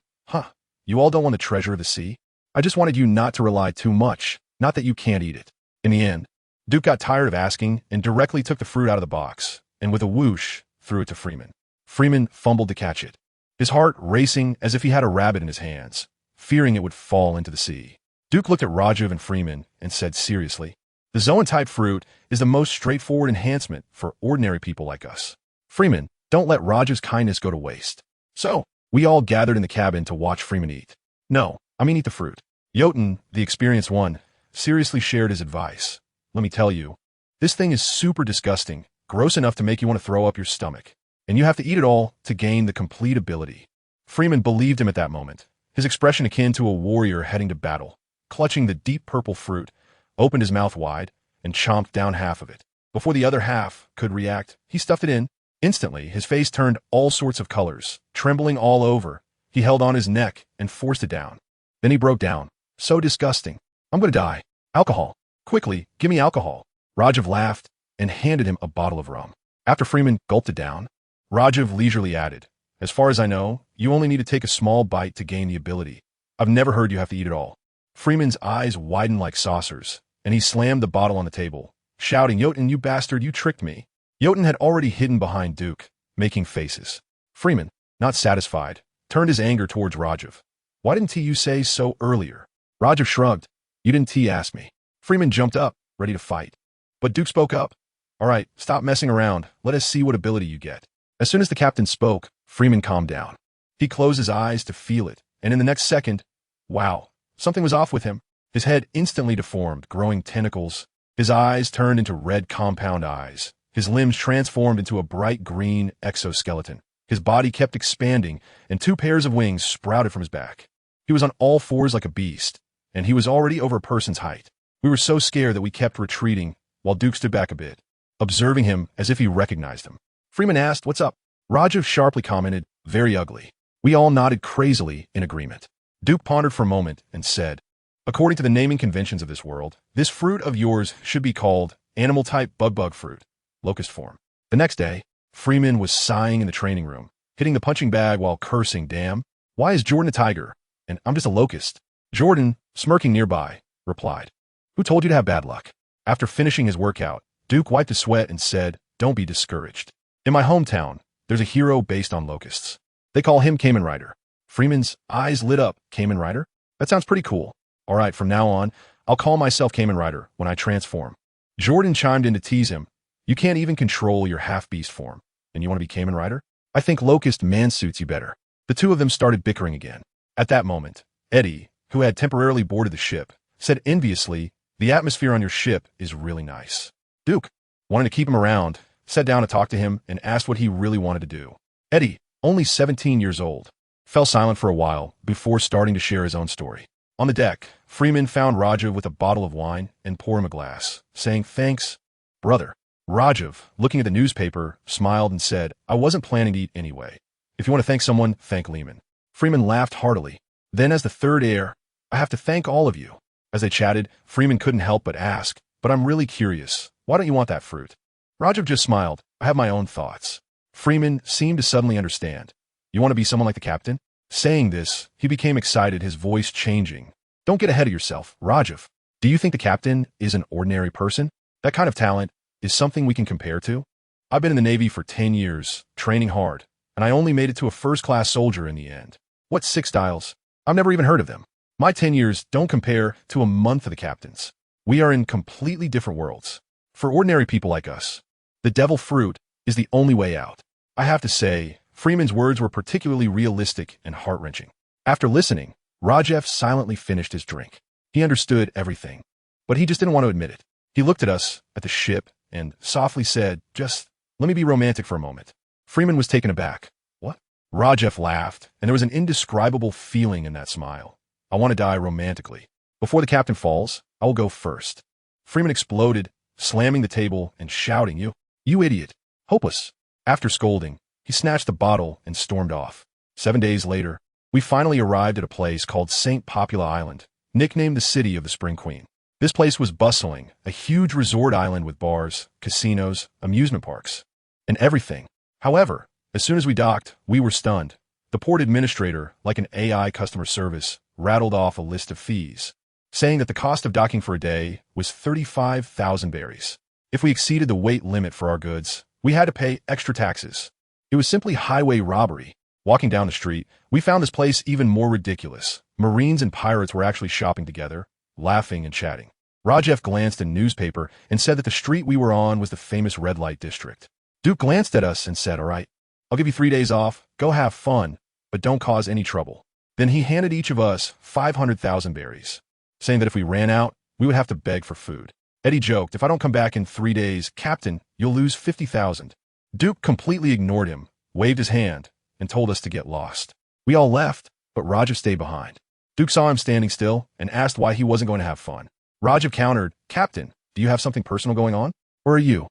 you all don't want the treasure of the sea? I just wanted you not to rely too much, not that you can't eat it. In the end, Duke got tired of asking and directly took the fruit out of the box, and with a whoosh, threw it to Freeman. Freeman fumbled to catch it, his heart racing as if he had a rabbit in his hands, fearing it would fall into the sea. Duke looked at Rajiv and Freeman and said seriously, the Zoan-type fruit is the most straightforward enhancement for ordinary people like us. Freeman, don't let Rajiv's kindness go to waste. So, we all gathered in the cabin to watch Freeman eat. No, I mean eat the fruit. Jotun, the experienced one, seriously shared his advice. Let me tell you, this thing is super disgusting, gross enough to make you want to throw up your stomach. And you have to eat it all to gain the complete ability. Freeman believed him at that moment, his expression akin to a warrior heading to battle. Clutching the deep purple fruit, opened his mouth wide, and chomped down half of it. Before the other half could react, he stuffed it in. Instantly, his face turned all sorts of colors, trembling all over. He held on his neck and forced it down. Then he broke down. So disgusting. I'm going to die. Alcohol. Quickly, give me alcohol. Rajiv laughed and handed him a bottle of rum. After Freeman gulped it down, Rajiv leisurely added, as far as I know, you only need to take a small bite to gain the ability. I've never heard you have to eat it all. Freeman's eyes widened like saucers, and he slammed the bottle on the table, shouting, Jotun, you bastard, you tricked me. Jotun had already hidden behind Duke, making faces. Freeman, not satisfied, turned his anger towards Rajiv. Why didn't you say so earlier? Rajiv shrugged. You didn't ask me. Freeman jumped up, ready to fight. But Duke spoke up. All right, stop messing around. Let us see what ability you get. As soon as the captain spoke, Freeman calmed down. He closed his eyes to feel it, and in the next second, wow, something was off with him. His head instantly deformed, growing tentacles. His eyes turned into red compound eyes. His limbs transformed into a bright green exoskeleton. His body kept expanding, and 2 pairs of wings sprouted from his back. He was on all fours like a beast, and he was already over a person's height. We were so scared that we kept retreating, while Duke stood back a bit, observing him as if he recognized him. Freeman asked, "What's up?" Rajiv sharply commented, "Very ugly." We all nodded crazily in agreement. Duke pondered for a moment and said, "According to the naming conventions of this world, this fruit of yours should be called animal-type bug fruit, locust form." The next day, Freeman was sighing in the training room, hitting the punching bag while cursing, "Damn, why is Jordan a tiger? And I'm just a locust." Jordan, smirking nearby, replied, "Who told you to have bad luck?" After finishing his workout, Duke wiped his sweat and said, "Don't be discouraged. In my hometown, there's a hero based on locusts. They call him Kamen Rider." Freeman's eyes lit up. Kamen Rider? That sounds pretty cool. All right, from now on, I'll call myself Kamen Rider when I transform. Jordan chimed in to tease him. "You can't even control your half-beast form, and you want to be Kamen Rider? I think Locust man suits you better." The 2 of them started bickering again. At that moment, Eddie, who had temporarily boarded the ship, said enviously, "The atmosphere on your ship is really nice." Duke, wanting to keep him around, sat down to talk to him and asked what he really wanted to do. Eddie, only 17 years old, fell silent for a while before starting to share his own story. On the deck, Freeman found Rajiv with a bottle of wine and poured him a glass, saying, "Thanks, brother." Rajiv, looking at the newspaper, smiled and said, "I wasn't planning to eat anyway. If you want to thank someone, thank Lehman." Freeman laughed heartily. Then as the third heir, "I have to thank all of you." As they chatted, Freeman couldn't help but ask, "But I'm really curious. Why don't you want that fruit?" Rajiv just smiled. "I have my own thoughts." Freeman seemed to suddenly understand. "You want to be someone like the captain?" Saying this, he became excited, his voice changing. "Don't get ahead of yourself, Rajiv. Do you think the captain is an ordinary person? That kind of talent is something we can compare to? I've been in the Navy for 10 years, training hard, and I only made it to a first-class soldier in the end. What 6 styles? I've never even heard of them. My 10 years don't compare to a month of the captain's. We are in completely different worlds. For ordinary people like us, the devil fruit is the only way out." I have to say, Freeman's words were particularly realistic and heart-wrenching. After listening, Rajiv silently finished his drink. He understood everything, but he just didn't want to admit it. He looked at us, at the ship, and softly said, "Just let me be romantic for a moment." Freeman was taken aback. "What?" Rajiv laughed, and there was an indescribable feeling in that smile. "I want to die romantically. Before the captain falls, I will go first." Freeman exploded, slamming the table and shouting, You idiot. Hopeless." After scolding, he snatched the bottle and stormed off. 7 days later, we finally arrived at a place called St. Popula Island, nicknamed the City of the Spring Queen. This place was bustling, a huge resort island with bars, casinos, amusement parks, and everything. However, as soon as we docked, we were stunned. The port administrator, like an AI customer service, rattled off a list of fees, saying that the cost of docking for a day was 35,000 berries. If we exceeded the weight limit for our goods, we had to pay extra taxes. It was simply highway robbery. Walking down the street, we found this place even more ridiculous. Marines and pirates were actually shopping together, laughing and chatting. Rajiv glanced at a newspaper and said that the street we were on was the famous red light district. Duke glanced at us and said, "All right, I'll give you 3 days off. Go have fun, but don't cause any trouble." Then he handed each of us 500,000 berries, saying that if we ran out, we would have to beg for food. Eddie joked, "If I don't come back in 3 days, Captain, you'll lose 50,000. Duke completely ignored him, waved his hand, and told us to get lost. We all left, but Rajiv stayed behind. Duke saw him standing still and asked why he wasn't going to have fun. Rajiv countered, "Captain, do you have something personal going on? Or are you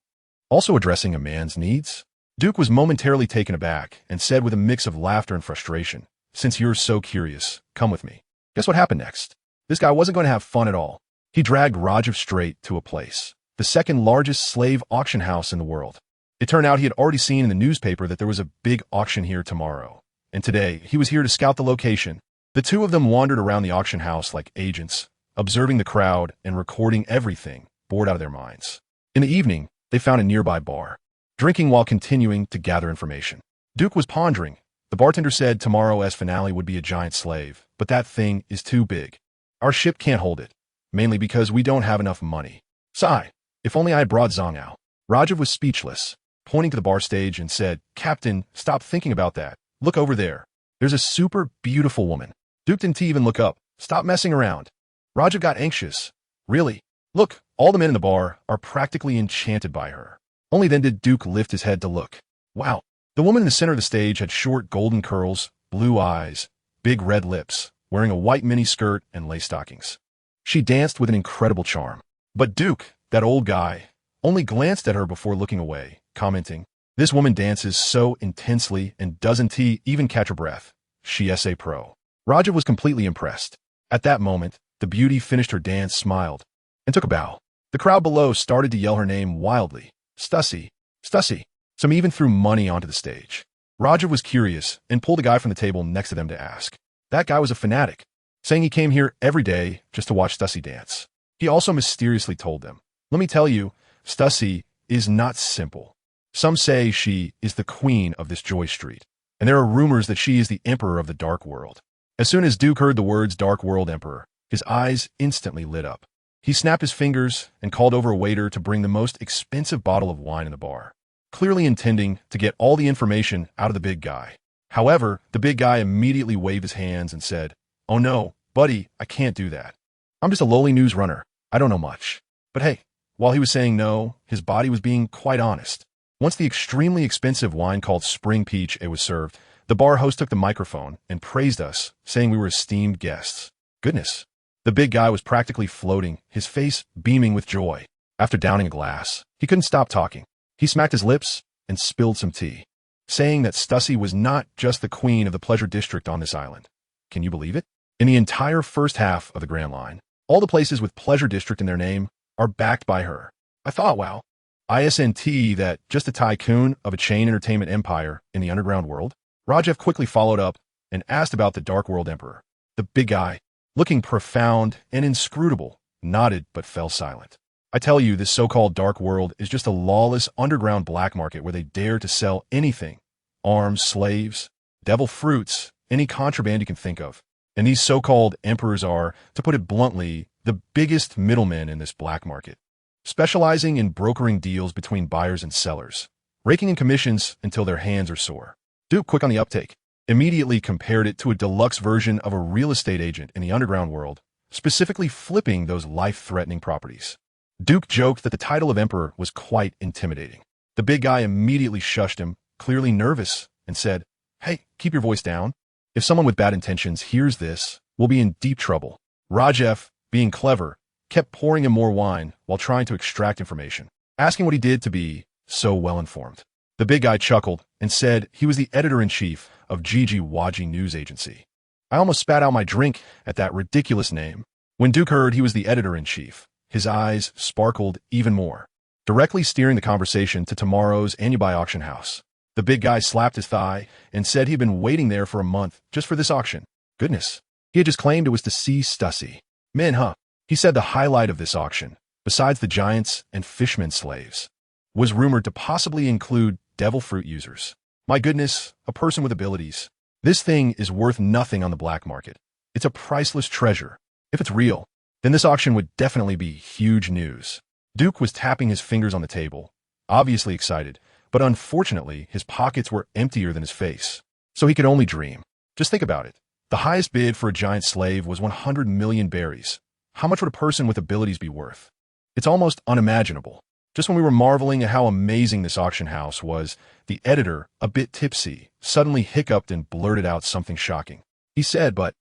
also addressing a man's needs?" Duke was momentarily taken aback and said with a mix of laughter and frustration, "Since you're so curious, come with me." Guess what happened next? This guy wasn't going to have fun at all. He dragged Rajiv straight to a place, the second largest slave auction house in the world. It turned out he had already seen in the newspaper that there was a big auction here tomorrow, and today he was here to scout the location. The 2 of them wandered around the auction house like agents, observing the crowd and recording everything, bored out of their minds. In the evening, they found a nearby bar. drinking while continuing to gather information. Duke was pondering. The bartender said tomorrow's finale would be a giant slave, but that thing is too big. Our ship can't hold it, mainly because we don't have enough money. Sigh. If only I had brought Zhang out. Rajiv was speechless, pointing to the bar stage and said, Captain, stop thinking about that. Look over there. There's a super beautiful woman. Duke didn't even look up. Stop messing around. Rajiv got anxious. Really? Look, all the men in the bar are practically enchanted by her. Only then did Duke lift his head to look. Wow. The woman in the center of the stage had short golden curls, blue eyes, big red lips, wearing a white mini skirt and lace stockings. She danced with an incredible charm. But Duke, that old guy, only glanced at her before looking away, commenting, This woman dances so intensely and doesn't even catch her breath. She's a pro. Rajiv was completely impressed. At that moment, the beauty finished her dance, smiled, and took a bow. The crowd below started to yell her name wildly. Stussy, Stussy. Some even threw money onto the stage. Rajiv was curious and pulled a guy from the table next to them to ask. That guy was a fanatic, saying he came here every day just to watch Stussy dance. He also mysteriously told them, Let me tell you, Stussy is not simple. Some say she is the queen of this Joy Street, and there are rumors that she is the emperor of the Dark World. As soon as Duke heard the words Dark World Emperor, his eyes instantly lit up. He snapped his fingers and called over a waiter to bring the most expensive bottle of wine in the bar, clearly intending to get all the information out of the big guy. However, the big guy immediately waved his hands and said, Oh no, buddy, I can't do that. I'm just a lowly news runner. I don't know much. But hey, while he was saying no, his body was being quite honest. Once the extremely expensive wine called Spring Peach was served, the bar host took the microphone and praised us, saying we were esteemed guests. Goodness. The big guy was practically floating, his face beaming with joy. After downing a glass, he couldn't stop talking. He smacked his lips and spilled some tea, saying that Stussy was not just the queen of the pleasure district on this island. Can you believe it? In the entire first half of the Grand Line, all the places with pleasure district in their name are backed by her. I thought, wow, ISNT that just a tycoon of a chain entertainment empire in the underground world? Rajiv quickly followed up and asked about the Dark World Emperor. The big guy, looking profound and inscrutable, nodded but fell silent. I tell you, this so-called Dark World is just a lawless underground black market where they dare to sell anything. Arms, slaves, devil fruits, any contraband you can think of. And these so-called emperors are, to put it bluntly, the biggest middlemen in this black market, specializing in brokering deals between buyers and sellers, raking in commissions until their hands are sore. Duke, quick on the uptake, immediately compared it to a deluxe version of a real estate agent in the underground world, specifically flipping those life-threatening properties. Duke joked that the title of emperor was quite intimidating. The big guy immediately shushed him, clearly nervous, and said, Hey, keep your voice down. If someone with bad intentions hears this, we'll be in deep trouble. Rajiv, being clever, kept pouring him more wine while trying to extract information, asking what he did to be so well-informed. The big guy chuckled and said he was the editor-in-chief of Gigi Waji News Agency. I almost spat out my drink at that ridiculous name. When Duke heard he was the editor-in-chief, his eyes sparkled even more, directly steering the conversation to tomorrow's Anubai auction house. The big guy slapped his thigh and said he'd been waiting there for a month just for this auction. Goodness. He had just claimed it was to see Stussy. Men, huh? He said the highlight of this auction, besides the giants and fishmen slaves, was rumored to possibly include devil fruit users. My goodness, a person with abilities. This thing is worth nothing on the black market. It's a priceless treasure. If it's real, then this auction would definitely be huge news. Duke was tapping his fingers on the table, obviously excited, but unfortunately his pockets were emptier than his face, so he could only dream. Just think about it. The highest bid for a giant slave was 100 million berries. How much would a person with abilities be worth? It's almost unimaginable. Just when we were marveling at how amazing this auction house was, the editor, a bit tipsy, suddenly hiccuped and blurted out something shocking. He said, but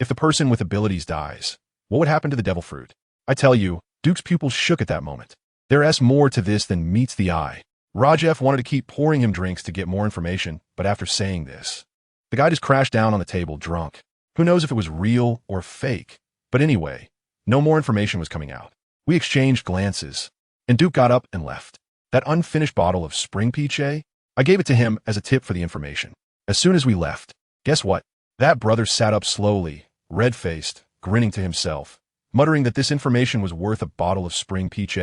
if the person with abilities dies, what would happen to the devil fruit? I tell you, Duke's pupils shook at that moment. There's more to this than meets the eye. Rajiv wanted to keep pouring him drinks to get more information, but after saying this, the guy just crashed down on the table drunk. Who knows if it was real or fake? But anyway, no more information was coming out. We exchanged glances, and Duke got up and left. That unfinished bottle of Spring Peach, I gave it to him as a tip for the information. As soon as we left, guess what? That brother sat up slowly, red-faced, grinning to himself, muttering that this information was worth a bottle of Spring Peach,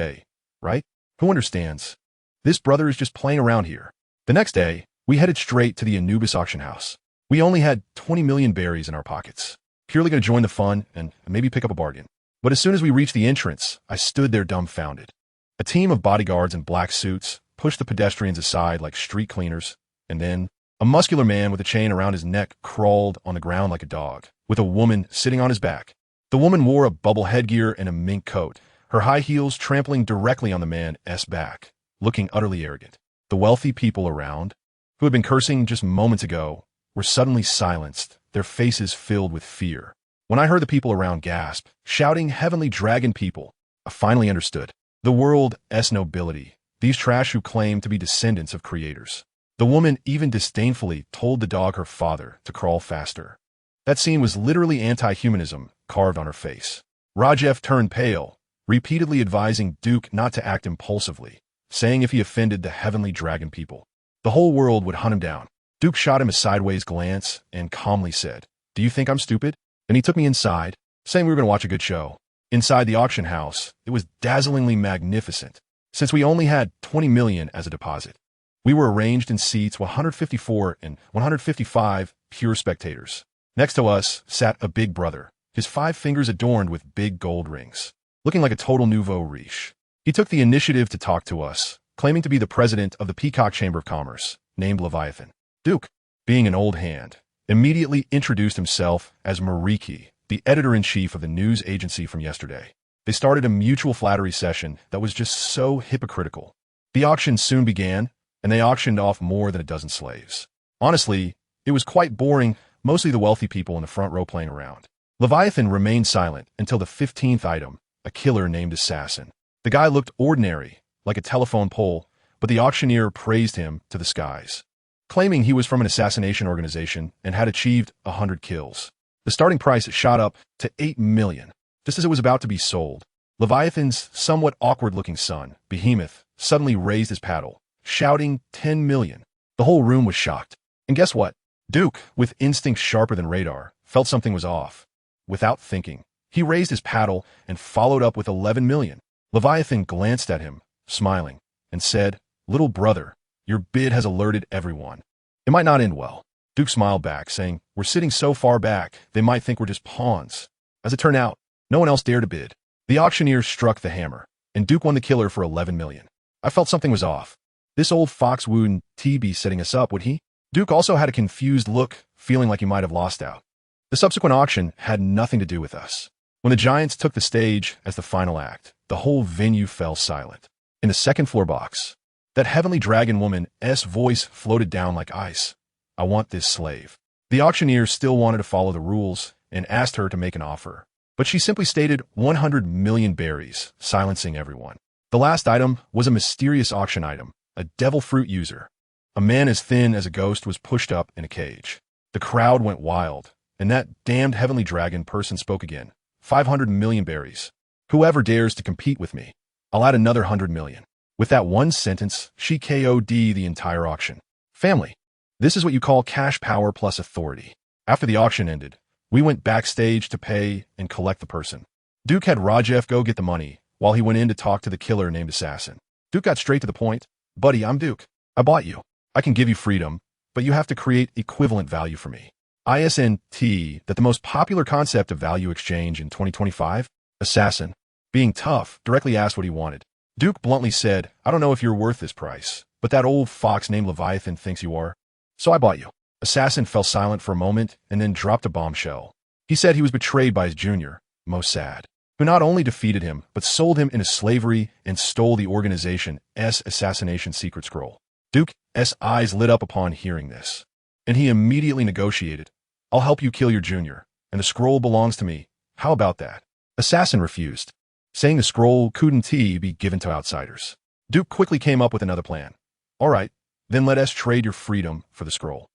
right? Who understands? This brother is just playing around here. The next day, we headed straight to the Anubis auction house. We only had 20 million berries in our pockets. Purely going to join the fun and maybe pick up a bargain. But as soon as we reached the entrance, I stood there dumbfounded. A team of bodyguards in black suits pushed the pedestrians aside like street cleaners, and then a muscular man with a chain around his neck crawled on the ground like a dog, with a woman sitting on his back. The woman wore a bubble headgear and a mink coat, her high heels trampling directly on the man's back, looking utterly arrogant. The wealthy people around, who had been cursing just moments ago, were suddenly silenced, their faces filled with fear. When I heard the people around gasp, shouting heavenly dragon people, I finally understood. The world's nobility, these trash who claim to be descendants of creators. The woman even disdainfully told the dog her father to crawl faster. That scene was literally anti-humanism carved on her face. Rajef turned pale, repeatedly advising Duke not to act impulsively, saying if he offended the heavenly dragon people, the whole world would hunt him down. Duke shot him a sideways glance and calmly said, "Do you think I'm stupid?" And he took me inside, saying we were going to watch a good show. Inside the auction house, it was dazzlingly magnificent, since we only had 20 million as a deposit. We were arranged in seats 154 and 155, pure spectators. Next to us sat a big brother, his 5 fingers adorned with big gold rings, looking like a total nouveau riche. He took the initiative to talk to us, claiming to be the president of the Peacock Chamber of Commerce, named Leviathan. Duke, being an old hand, immediately introduced himself as Mariki, the editor-in-chief of the news agency from yesterday. They started a mutual flattery session that was just so hypocritical. The auction soon began, and they auctioned off more than a dozen slaves. Honestly, it was quite boring, mostly the wealthy people in the front row playing around. Leviathan remained silent until the 15th item, a killer named Assassin. The guy looked ordinary, like a telephone pole, but the auctioneer praised him to the skies, claiming he was from an assassination organization and had achieved 100 kills. The starting price shot up to 8 million. Just as it was about to be sold, Leviathan's somewhat awkward-looking son, Behemoth, suddenly raised his paddle, shouting 10 million. The whole room was shocked. And guess what? Duke, with instincts sharper than radar, felt something was off. Without thinking, he raised his paddle and followed up with 11 million. Leviathan glanced at him, smiling, and said, "Little brother, your bid has alerted everyone. It might not end well." Duke smiled back, saying, "We're sitting so far back, they might think we're just pawns." As it turned out, no one else dared to bid. The auctioneer struck the hammer, and Duke won the killer for 11 million. I felt something was off. This old fox wouldn't be setting us up, would he? Duke also had a confused look, feeling like he might have lost out. The subsequent auction had nothing to do with us. When the Giants took the stage as the final act, the whole venue fell silent. In the second floor box, that heavenly dragon woman's voice floated down like ice. "I want this slave." The auctioneer still wanted to follow the rules and asked her to make an offer, but she simply stated 100 million berries, silencing everyone. The last item was a mysterious auction item, a devil fruit user. A man as thin as a ghost was pushed up in a cage. The crowd went wild, and that damned heavenly dragon person spoke again. 500 million berries. "Whoever dares to compete with me, I'll add another 100 million. With that one sentence, she KO'd the entire auction. Family. This is what you call cash power plus authority. After the auction ended, we went backstage to pay and collect the person. Duke had Rajef go get the money, while he went in to talk to the killer named Assassin. Duke got straight to the point. "Buddy, I'm Duke. I bought you. I can give you freedom, but you have to create equivalent value for me. ISNT, that the most popular concept of value exchange in 2025? Assassin, being tough, directly asked what he wanted. Duke bluntly said, "I don't know if you're worth this price, but that old fox named Leviathan thinks you are. So I bought you." Assassin fell silent for a moment and then dropped a bombshell. He said he was betrayed by his junior, Mossad, who not only defeated him, but sold him into slavery and stole the organization's assassination secret scroll. Duke's eyes lit up upon hearing this, and he immediately negotiated. "I'll help you kill your junior, and the scroll belongs to me. How about that?" Assassin refused, saying the scroll couldn't be given to outsiders. Duke quickly came up with another plan. "All right, then let us trade your freedom for the scroll.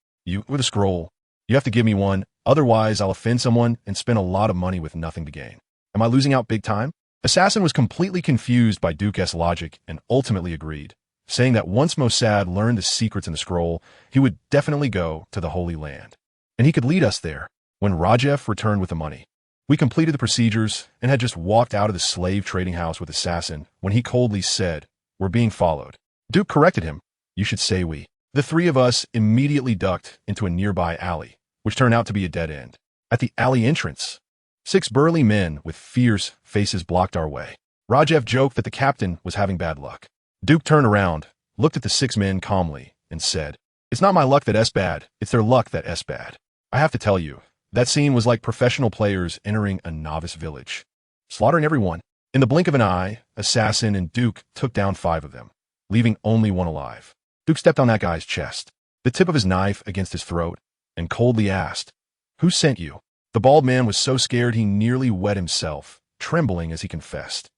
With a scroll, you have to give me one, otherwise I'll offend someone and spend a lot of money with nothing to gain. Am I losing out big time?" Assassin was completely confused by Duke's logic and ultimately agreed, saying that once Mossad learned the secrets in the scroll, he would definitely go to the Holy Land, and he could lead us there. When Rajef returned with the money, we completed the procedures and had just walked out of the slave trading house with Assassin when he coldly said, "We're being followed." Duke corrected him. You should say we. The three of us immediately ducked into a nearby alley, which turned out to be a dead end. At the alley entrance, 6 burly men with fierce faces blocked our way. Rajev joked that the captain was having bad luck. Duke turned around, looked at the 6 men calmly, and said, "It's not my luck that S bad, it's their luck that S bad." I have to tell you, that scene was like professional players entering a novice village, slaughtering everyone. In the blink of an eye, Assassin and Duke took down 5 of them, leaving only one alive. Duke stepped on that guy's chest, the tip of his knife against his throat, and coldly asked, "Who sent you?" The bald man was so scared he nearly wet himself, trembling as he confessed.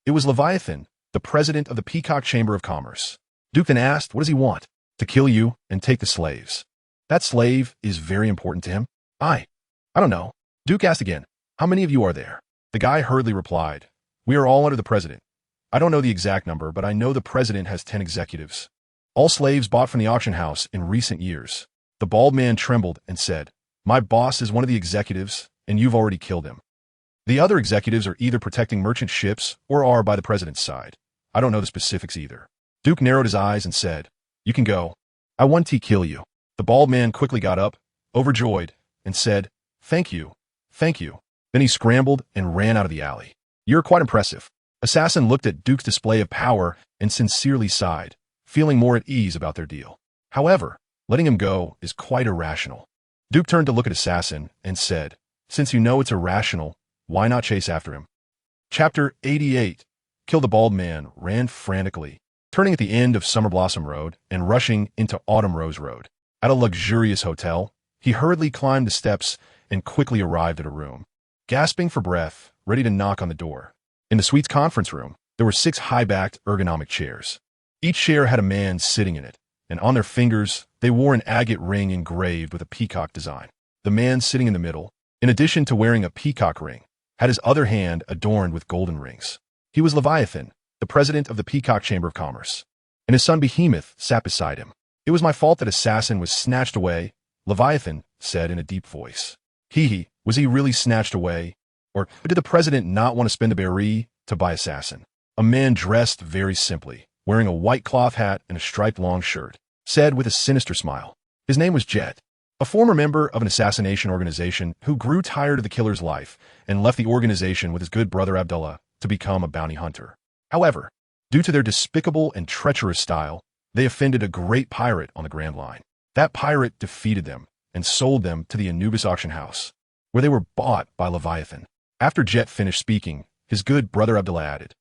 It was Leviathan, the president of the Peacock Chamber of Commerce. Duke then asked, "What does he want?" "To kill you and take the slaves." "That slave is very important to him?" I don't know." Duke asked again, "How many of you are there?" The guy hurriedly replied, "We are all under the president. I don't know the exact number, but I know the president has 10 executives. All slaves bought from the auction house in recent years." The bald man trembled and said, "My boss is one of the executives, and you've already killed him. The other executives are either protecting merchant ships or are by the president's side. I don't know the specifics either." Duke narrowed his eyes and said, "You can go. I want to kill you." The bald man quickly got up, overjoyed, and said, "Thank you, thank you." Then he scrambled and ran out of the alley. "You're quite impressive." Assassin looked at Duke's display of power and sincerely sighed, feeling more at ease about their deal. However, letting him go is quite irrational. Duke turned to look at Assassin and said, "Since you know it's irrational, why not chase after him?" Chapter 88. Kill the Bald Man ran frantically, turning at the end of Summer Blossom Road and rushing into Autumn Rose Road. At a luxurious hotel, he hurriedly climbed the steps and quickly arrived at a room. Gasping for breath, ready to knock on the door. In the suite's conference room, there were 6 high-backed ergonomic chairs. Each chair had a man sitting in it, and on their fingers, they wore an agate ring engraved with a peacock design. The man sitting in the middle, in addition to wearing a peacock ring, had his other hand adorned with golden rings. He was Leviathan, the president of the Peacock Chamber of Commerce, and his son Behemoth sat beside him. "It was my fault that Assassin was snatched away," Leviathan said in a deep voice. Was he really snatched away? Or did the president not want to spend the berry to buy Assassin? A man dressed very simply, wearing a white cloth hat and a striped long shirt, said with a sinister smile. His name was Jet, a former member of an assassination organization who grew tired of the killer's life and left the organization with his good brother Abdullah to become a bounty hunter. However, due to their despicable and treacherous style, they offended a great pirate on the Grand Line. That pirate defeated them and sold them to the Anubis auction house, where they were bought by Leviathan. After Jet finished speaking, his good brother Abdullah added,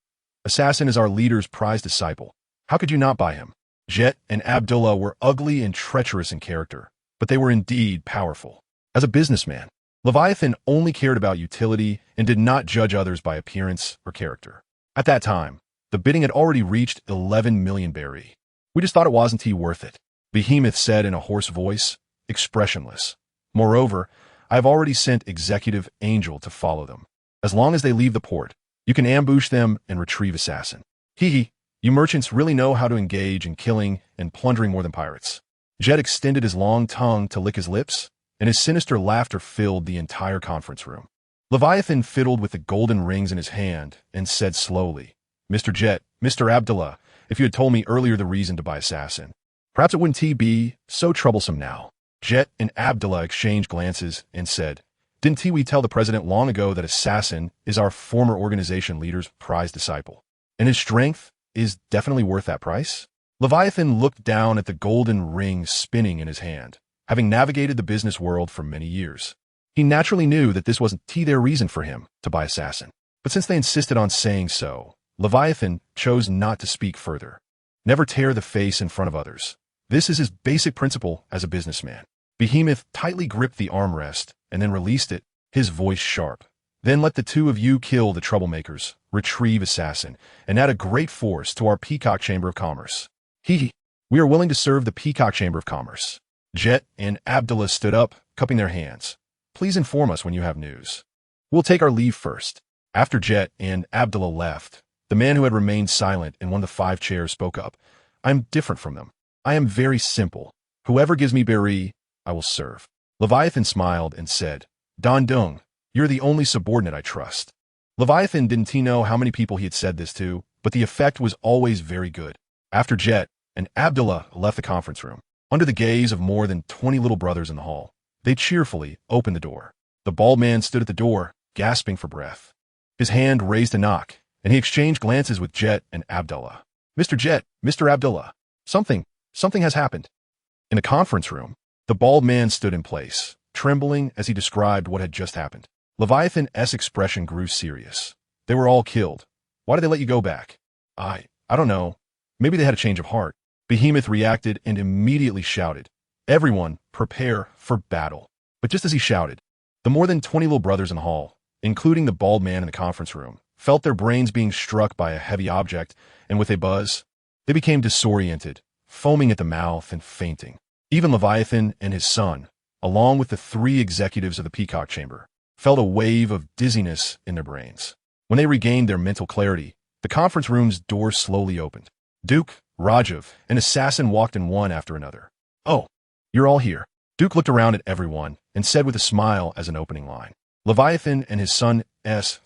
"Assassin is our leader's prized disciple. How could you not buy him?" Jet and Abdullah were ugly and treacherous in character, but they were indeed powerful. As a businessman, Leviathan only cared about utility and did not judge others by appearance or character. At that time, the bidding had already reached 11 million berry. "We just thought it wasn't worth it," Behemoth said in a hoarse voice, expressionless. "Moreover, I have already sent Executive Angel to follow them. As long as they leave the port, you can ambush them and retrieve Assassin. You merchants really know how to engage in killing and plundering more than pirates." Jet extended his long tongue to lick his lips, and his sinister laughter filled the entire conference room. Leviathan fiddled with the golden rings in his hand and said slowly, "Mr. Jet, Mr. Abdullah, if you had told me earlier the reason to buy Assassin, perhaps it wouldn't be so troublesome now." Jet and Abdullah exchanged glances and said, "Didn't we tell the president long ago that Assassin is our former organization leader's prized disciple, and his strength is definitely worth that price?" Leviathan looked down at the golden ring spinning in his hand, having navigated the business world for many years. He naturally knew that this wasn't their reason for him to buy Assassin, but since they insisted on saying so, Leviathan chose not to speak further. Never tear the face in front of others. This is his basic principle as a businessman. Behemoth tightly gripped the armrest and then released it, his voice sharp. "Then let the 2 of you kill the troublemakers, retrieve Assassin, and add a great force to our Peacock Chamber of Commerce." We are willing to serve the Peacock Chamber of Commerce." Jet and Abdullah stood up, cupping their hands. "Please inform us when you have news. We'll take our leave first." After Jet and Abdullah left, the man who had remained silent in one of the 5 chairs spoke up. "I'm different from them. I am very simple. Whoever gives me berry, I will serve." Leviathan smiled and said, "Don Dung, you're the only subordinate I trust." Leviathan didn't know how many people he had said this to, but the effect was always very good. After Jet and Abdullah left the conference room, under the gaze of more than 20 little brothers in the hall, they cheerfully opened the door. The bald man stood at the door, gasping for breath. His hand raised to knock, and he exchanged glances with Jet and Abdullah. Mr. Jet, Mr. Abdullah, something has happened. In the conference room, the bald man stood in place, trembling as he described what had just happened. Leviathan's expression grew serious. They were all killed. Why did they let you go back? I don't know. Maybe they had a change of heart. Behemoth reacted and immediately shouted, "Everyone, prepare for battle." But just as he shouted, the more than 20 little brothers in the hall, including the bald man in the conference room, felt their brains being struck by a heavy object, and with a buzz, they became disoriented, foaming at the mouth and fainting. Even Leviathan and his son, along with the 3 executives of the Peacock Chamber, felt a wave of dizziness in their brains. When they regained their mental clarity, the conference room's door slowly opened. Duke, Rajiv, and Assassin walked in one after another. "Oh, you're all here." Duke looked around at everyone and said with a smile as an opening line. Leviathan and his son's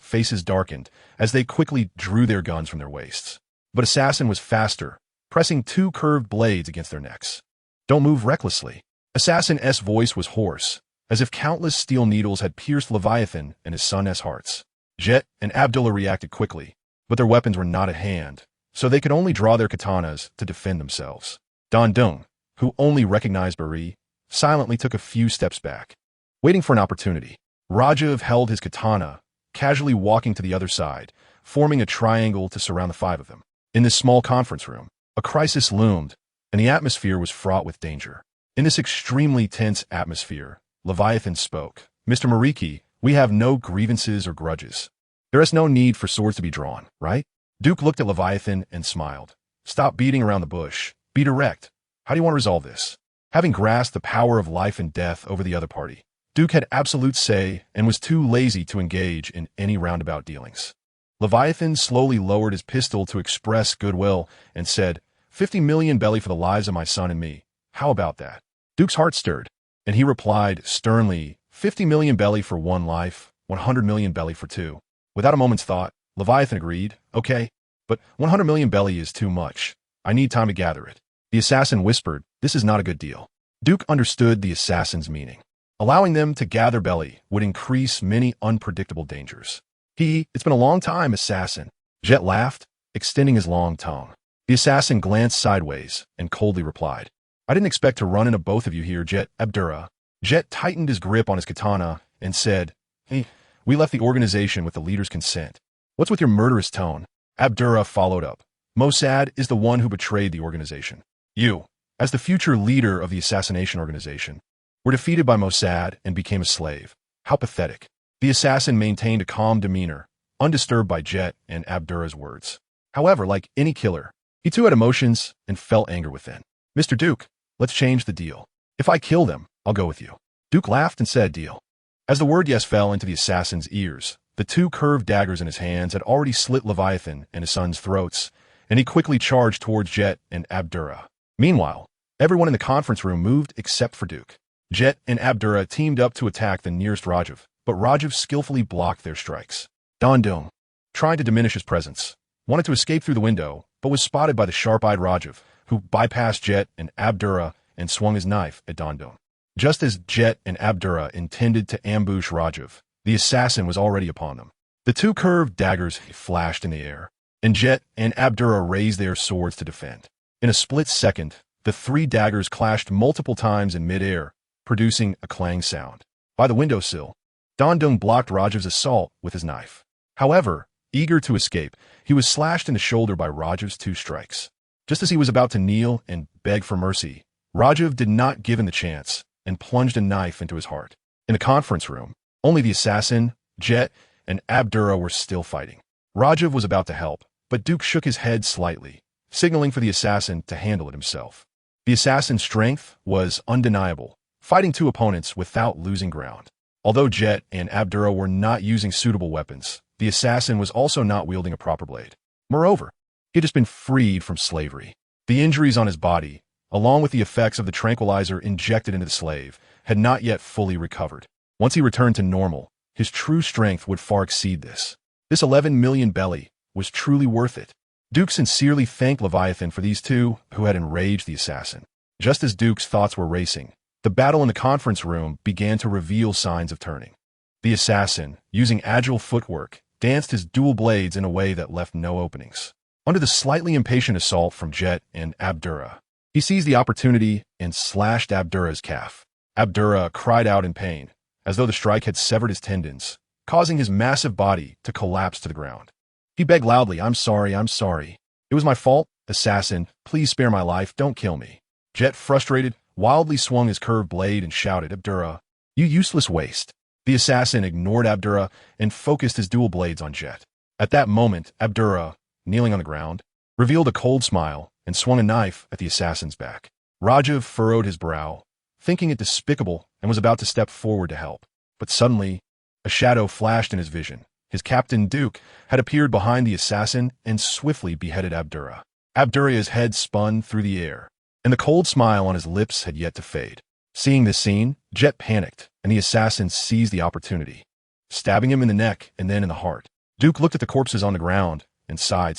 faces darkened as they quickly drew their guns from their waists. But Assassin was faster, pressing 2 curved blades against their necks. "Don't move recklessly." Assassin's voice was hoarse, as if countless steel needles had pierced Leviathan and his son's hearts. Jet and Abdullah reacted quickly, but their weapons were not at hand, so they could only draw their katanas to defend themselves. Don Dung, who only recognized Bari, silently took a few steps back, waiting for an opportunity. Rajiv held his katana, casually walking to the other side, forming a triangle to surround the 5 of them. In this small conference room, a crisis loomed, and the atmosphere was fraught with danger. In this extremely tense atmosphere, Leviathan spoke. "Mr. Mariki, we have no grievances or grudges. There is no need for swords to be drawn, right?" Duke looked at Leviathan and smiled. "Stop beating around the bush. Be direct. How do you want to resolve this?" Having grasped the power of life and death over the other party, Duke had absolute say and was too lazy to engage in any roundabout dealings. Leviathan slowly lowered his pistol to express goodwill and said, 50 million belly for the lives of my son and me. How about that?" Duke's heart stirred, and he replied sternly, 50 million belly for 1 life, 100 million belly for 2. Without a moment's thought, Leviathan agreed, "Okay, but 100 million belly is too much. I need time to gather it." The assassin whispered, "This is not a good deal." Duke understood the assassin's meaning. Allowing them to gather belly would increase many unpredictable dangers. "It's been a long time, assassin." Jet laughed, extending his long tongue. The assassin glanced sideways and coldly replied, "I didn't expect to run into both of you here, Jet Abdurrah." Jet tightened his grip on his katana and said, "We left the organization with the leader's consent. What's with your murderous tone?" Abdurrah followed up. "Mossad is the one who betrayed the organization. You, as the future leader of the assassination organization, were defeated by Mossad and became a slave. How pathetic." The assassin maintained a calm demeanor, undisturbed by Jet and Abdurrah's words. However, like any killer, he too had emotions and felt anger within. "Mr. Duke, let's change the deal. If I kill them, I'll go with you." Duke laughed and said, "Deal." As the word yes fell into the assassin's ears, the 2 curved daggers in his hands had already slit Leviathan and his son's throats, and he quickly charged towards Jet and Abdurrah. Meanwhile, everyone in the conference room moved except for Duke. Jet and Abdurrah teamed up to attack the nearest Rajiv, but Rajiv skillfully blocked their strikes. Don Dung, trying to diminish his presence, wanted to escape through the window, but was spotted by the sharp-eyed Rajiv, who bypassed Jet and Abdurrah and swung his knife at Don Dung. Just as Jet and Abdurrah intended to ambush Rajiv, the assassin was already upon them. The 2 curved daggers flashed in the air, and Jet and Abdurrah raised their swords to defend. In a split second, the 3 daggers clashed multiple times in mid-air, producing a clang sound. By the windowsill, Don Dung blocked Rajiv's assault with his knife. However, eager to escape, he was slashed in the shoulder by Rajiv's 2 strikes. Just as he was about to kneel and beg for mercy, Rajiv did not give him the chance and plunged a knife into his heart. In the conference room, only the assassin, Jet, and Abdurrah were still fighting. Rajiv was about to help, but Duke shook his head slightly, signaling for the assassin to handle it himself. The assassin's strength was undeniable, fighting 2 opponents without losing ground. Although Jet and Abdurrah were not using suitable weapons, the assassin was also not wielding a proper blade. Moreover, he had just been freed from slavery. The injuries on his body, along with the effects of the tranquilizer injected into the slave, had not yet fully recovered. Once he returned to normal, his true strength would far exceed this. This 11 million belly was truly worth it. Duke sincerely thanked Leviathan for these two who had enraged the assassin. Just as Duke's thoughts were racing, the battle in the conference room began to reveal signs of turning. The assassin, using agile footwork, danced his dual blades in a way that left no openings. Under the slightly impatient assault from Jet and Abdurrah, he seized the opportunity and slashed Abdurrah's calf. Abdurrah cried out in pain, as though the strike had severed his tendons, causing his massive body to collapse to the ground. He begged loudly, I'm sorry. It was my fault. Assassin, please spare my life, don't kill me. Jet, frustrated, wildly swung his curved blade and shouted, Abdurrah, you useless waste. The assassin ignored Abdurrah and focused his dual blades on Jet. At that moment, Abdurrah, kneeling on the ground, revealed a cold smile and swung a knife at the assassin's back. Rajiv furrowed his brow, thinking it despicable, and was about to step forward to help. But suddenly, a shadow flashed in his vision. His captain, Duke, had appeared behind the assassin and swiftly beheaded Abdurrah. Abdurrah's head spun through the air, and the cold smile on his lips had yet to fade. Seeing this scene, Jet panicked, and the assassin seized the opportunity, stabbing him in the neck and then in the heart. Duke looked at the corpses on the ground and sighed.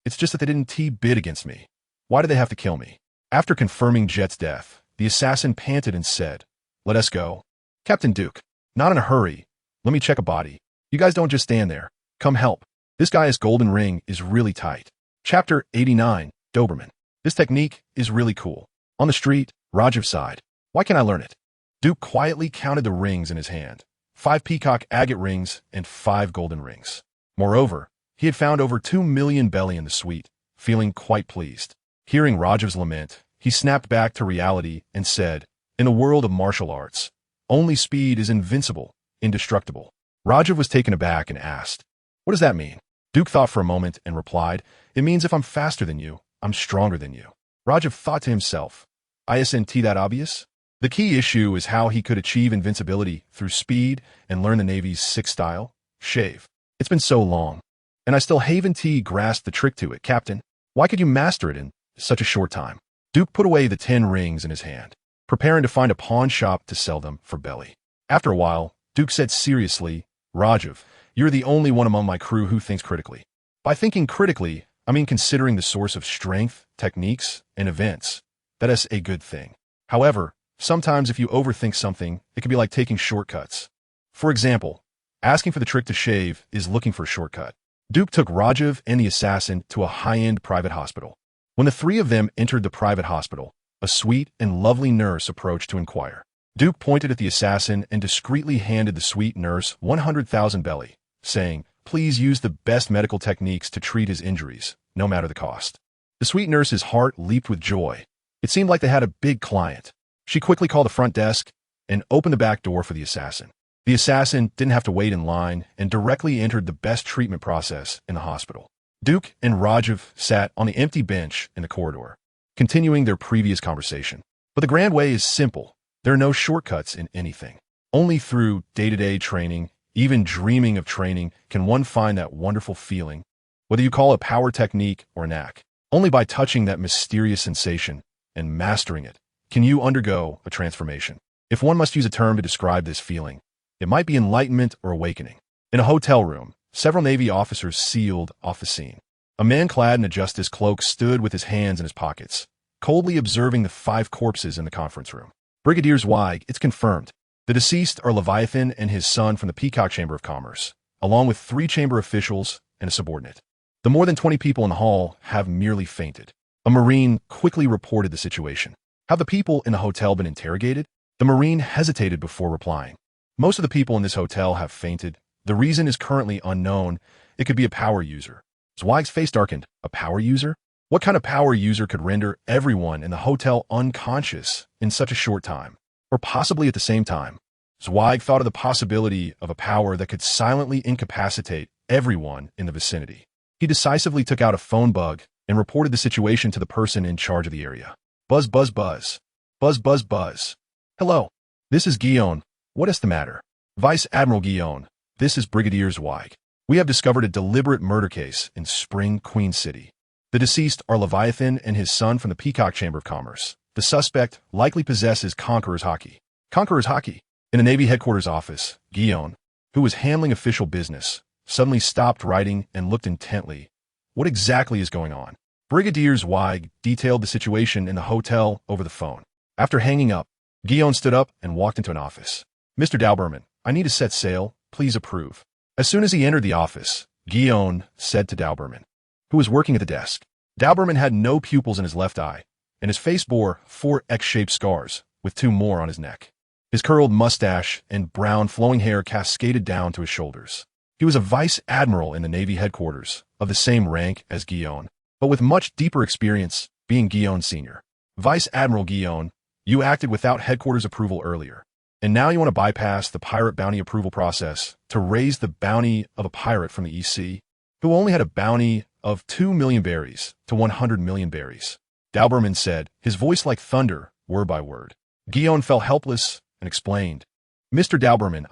It's just that they didn't bid against me. Why did they have to kill me? After confirming Jet's death, the assassin panted and said, Let us go. Captain Duke, not in a hurry. Let me check a body. You guys don't just stand there. Come help. This guy's golden ring is really tight. Chapter 89, Doberman. This technique is really cool. On the street, Rajiv sighed. Why can't I learn it? Duke quietly counted the rings in his hand. 5 peacock agate rings and 5 golden rings. Moreover, he had found over 2 million belly in the suite, feeling quite pleased. Hearing Rajiv's lament, he snapped back to reality and said, In a world of martial arts, only speed is invincible, indestructible. Rajiv was taken aback and asked, What does that mean? Duke thought for a moment and replied, It means if I'm faster than you, I'm stronger than you. Rajiv thought to himself, Isn't that obvious? The key issue is how he could achieve invincibility through speed and learn the Navy's 6 style, shave. It's been so long, and I still haven't grasped the trick to it, Captain. Why could you master it in such a short time? Duke put away the 10 rings in his hand, preparing to find a pawn shop to sell them for belly. After a while, Duke said seriously, Rajiv, you're the only one among my crew who thinks critically. By thinking critically, I mean considering the source of strength, techniques, and events. That is a good thing. However, sometimes if you overthink something, it can be like taking shortcuts. For example, asking for the trick to shave is looking for a shortcut. Duke took Rajiv and the assassin to a high-end private hospital. When the 3 of them entered the private hospital, a sweet and lovely nurse approached to inquire. Duke pointed at the assassin and discreetly handed the sweet nurse 100,000 belly, saying, Please use the best medical techniques to treat his injuries, no matter the cost. The sweet nurse's heart leaped with joy. It seemed like they had a big client. She quickly called the front desk and opened the back door for the assassin. The assassin didn't have to wait in line and directly entered the best treatment process in the hospital. Duke and Rajiv sat on the empty bench in the corridor, continuing their previous conversation. But the grand way is simple. There are no shortcuts in anything. Only through day-to-day training, even dreaming of training, can one find that wonderful feeling, whether you call it power technique or knack. Only by touching that mysterious sensation and mastering it can you undergo a transformation. If one must use a term to describe this feeling, it might be enlightenment or awakening. In a hotel room, several Navy officers sealed off the scene. A man clad in a justice cloak stood with his hands in his pockets, coldly observing the 5 corpses in the conference room. Brigadier Zweig, it's confirmed. The deceased are Leviathan and his son from the Peacock Chamber of Commerce, along with 3 chamber officials and a subordinate. The more than 20 people in the hall have merely fainted. A Marine quickly reported the situation. Have the people in the hotel been interrogated? The Marine hesitated before replying. Most of the people in this hotel have fainted. The reason is currently unknown. It could be a power user. Zweig's face darkened. A power user? What kind of power user could render everyone in the hotel unconscious in such a short time? Or possibly at the same time? Zweig thought of the possibility of a power that could silently incapacitate everyone in the vicinity. He decisively took out a phone bug and reported the situation to the person in charge of the area. Buzz, buzz, buzz. Buzz, buzz, buzz. Hello. This is Guillaume. What is the matter? Vice Admiral Guillaume. This is Brigadier Zweig. We have discovered a deliberate murder case in Spring Queen City. The deceased are Leviathan and his son from the Peacock Chamber of Commerce. The suspect likely possesses Conqueror's Haki. Conqueror's Haki. In the Navy headquarters office, Guillaume, who was handling official business, suddenly stopped writing and looked intently What exactly is going on? Brigadier Zweig detailed the situation in the hotel over the phone. After hanging up, Guillaume stood up and walked into an office. Mr. Dauberman, I need to set sail. Please approve. As soon as he entered the office, Guillaume said to Dauberman, who was working at the desk. Dauberman had no pupils in his left eye, and his face bore 4 X-shaped scars, with 2 more on his neck. His curled mustache and brown flowing hair cascaded down to his shoulders. He was a vice admiral in the Navy headquarters, of the same rank as Guillaume, but with much deeper experience, being Guillaume Sr. Vice Admiral Guillaume, you acted without headquarters approval earlier, and now you want to bypass the pirate bounty approval process to raise the bounty of a pirate from the EC, who only had a bounty of 2 million berries to 100 million berries. Dauberman said, his voice like thunder, word by word. Guillaume fell helpless and explained, Mr. Dauberman,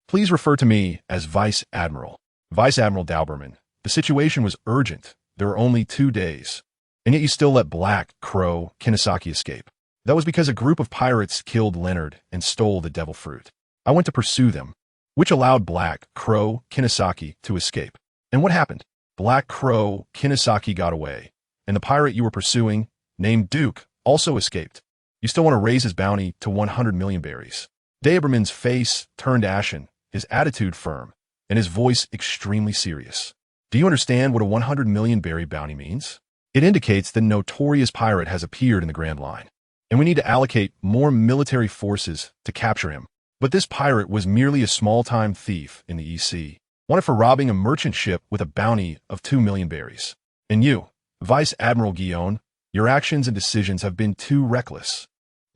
please refer to me as Vice Admiral. Vice Admiral Dauberman, the situation was urgent. There were only 2 days, and yet you still let Black Crow Kinesaki escape. That was because a group of pirates killed Leonard and stole the devil fruit. I went to pursue them, which allowed Black Crow Kinesaki to escape. And what happened? Black Crow Kinesaki got away, and the pirate you were pursuing, named Duke, also escaped. You still want to raise his bounty to 100 million berries. Dauberman's face turned ashen, his attitude firm, and his voice extremely serious. Do you understand what a 100 million berry bounty means? It indicates that a notorious pirate has appeared in the Grand Line, and we need to allocate more military forces to capture him. But this pirate was merely a small-time thief in the EC, wanted for robbing a merchant ship with a bounty of 2 million berries. And you, Vice Admiral Guillaume, your actions and decisions have been too reckless.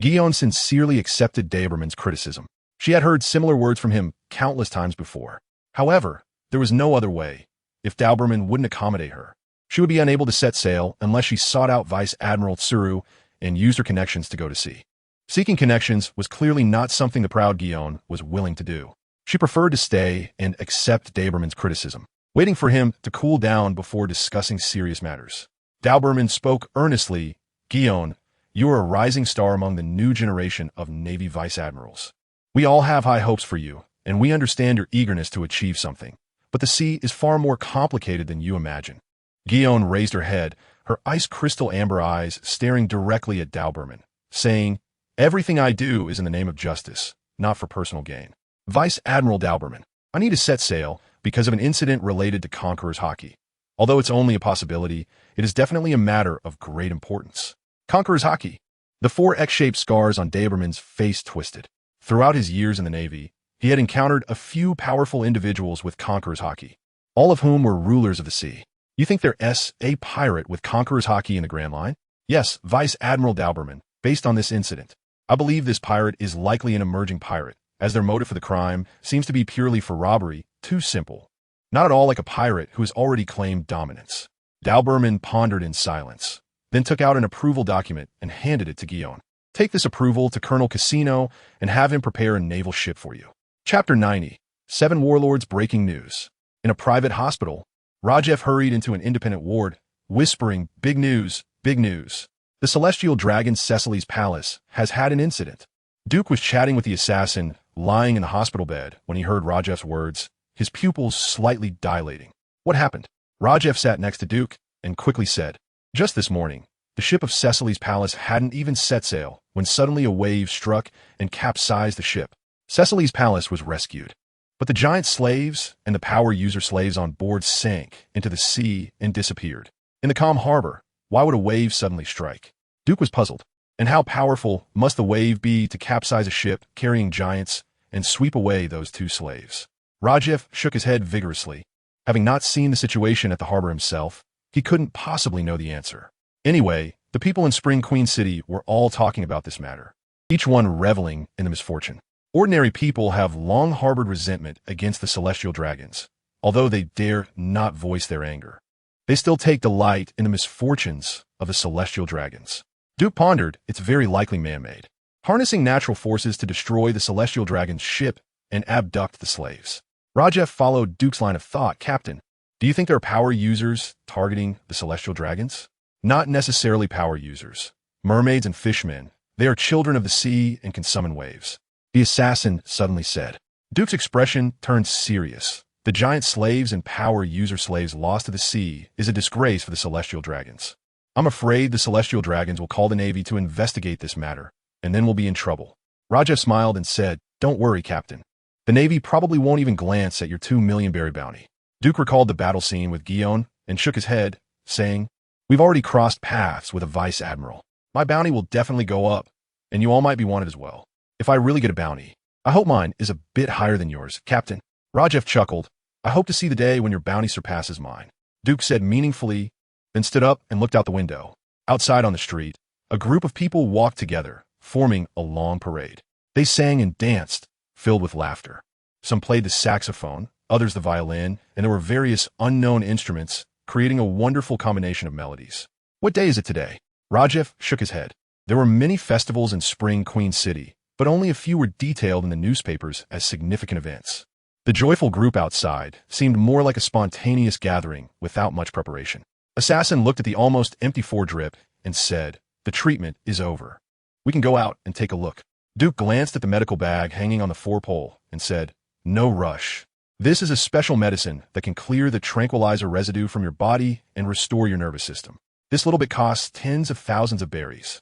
Guillaume sincerely accepted Dauberman's criticism. She had heard similar words from him countless times before. However, there was no other way. If Dauberman wouldn't accommodate her, she would be unable to set sail unless she sought out Vice Admiral Tsuru and used her connections to go to sea. Seeking connections was clearly not something the proud Guillaume was willing to do. She preferred to stay and accept Dauberman's criticism, waiting for him to cool down before discussing serious matters. Dauberman spoke earnestly, Guillaume, you are a rising star among the new generation of Navy Vice Admirals. We all have high hopes for you, and we understand your eagerness to achieve something. But the sea is far more complicated than you imagine. Guillaume raised her head, her ice crystal amber eyes staring directly at Dauberman, saying, everything I do is in the name of justice, not for personal gain. Vice Admiral Dauberman, I need to set sail because of an incident related to Conqueror's Haki. Although it's only a possibility, it is definitely a matter of great importance. Conqueror's Haki. The 4 X-shaped scars on Dauberman's face twisted. Throughout his years in the Navy, he had encountered a few powerful individuals with Conqueror's Haki, all of whom were rulers of the sea. You think there's a pirate with Conqueror's Haki in the Grand Line? Yes, Vice Admiral Dauberman, based on this incident. I believe this pirate is likely an emerging pirate, as their motive for the crime seems to be purely for robbery, too simple. Not at all like a pirate who has already claimed dominance. Dauberman pondered in silence, then took out an approval document and handed it to Guillaume. Take this approval to Colonel Casino and have him prepare a naval ship for you. Chapter 90. 7 Warlords Breaking News. In a private hospital, Rajev hurried into an independent ward, whispering, big news, big news. The celestial dragon Cecily's palace has had an incident. Duke was chatting with the assassin, lying in the hospital bed, when he heard Rajev's words, his pupils slightly dilating. What happened? Rajev sat next to Duke and quickly said, just this morning, the ship of Cecily's palace hadn't even set sail when suddenly a wave struck and capsized the ship. Cecily's palace was rescued, but the giant slaves and the power user slaves on board sank into the sea and disappeared. In the calm harbor, why would a wave suddenly strike? Duke was puzzled. And how powerful must the wave be to capsize a ship carrying giants and sweep away those 2 slaves? Rajev shook his head vigorously. Having not seen the situation at the harbor himself, he couldn't possibly know the answer. Anyway, the people in Spring Queen City were all talking about this matter, each one reveling in the misfortune. Ordinary people have long harbored resentment against the celestial dragons, although they dare not voice their anger. They still take delight in the misfortunes of the celestial dragons. Duke pondered, it's very likely man-made, harnessing natural forces to destroy the celestial dragon's ship and abduct the slaves. Rajev followed Duke's line of thought. Captain, do you think there are power users targeting the celestial dragons? Not necessarily power users. Mermaids and fishmen, they are children of the sea and can summon waves. The assassin suddenly said. Duke's expression turned serious, The giant slaves and power user slaves lost to the sea is a disgrace for the Celestial Dragons. I'm afraid the Celestial Dragons will call the Navy to investigate this matter, and then we'll be in trouble. Raja smiled and said, "Don't worry, Captain. The Navy probably won't even glance at your 2 million berry bounty." Duke recalled the battle scene with Guion and shook his head, saying, "We've already crossed paths with a Vice Admiral. My bounty will definitely go up, and you all might be wanted as well. If I really get a bounty, I hope mine is a bit higher than yours, Captain." Rajef chuckled. "I hope to see the day when your bounty surpasses mine," Duke said meaningfully, then stood up and looked out the window. Outside on the street, a group of people walked together, forming a long parade. They sang and danced, filled with laughter. Some played the saxophone, others the violin, and there were various unknown instruments, creating a wonderful combination of melodies. "What day is it today?" Rajef shook his head. There were many festivals in Spring Queen City, but only a few were detailed in the newspapers as significant events. The joyful group outside seemed more like a spontaneous gathering without much preparation. Assassin looked at the almost empty foredrip and said, "The treatment is over. We can go out and take a look." Duke glanced at the medical bag hanging on the forepole and said, "No rush. This is a special medicine that can clear the tranquilizer residue from your body and restore your nervous system. This little bit costs tens of thousands of berries."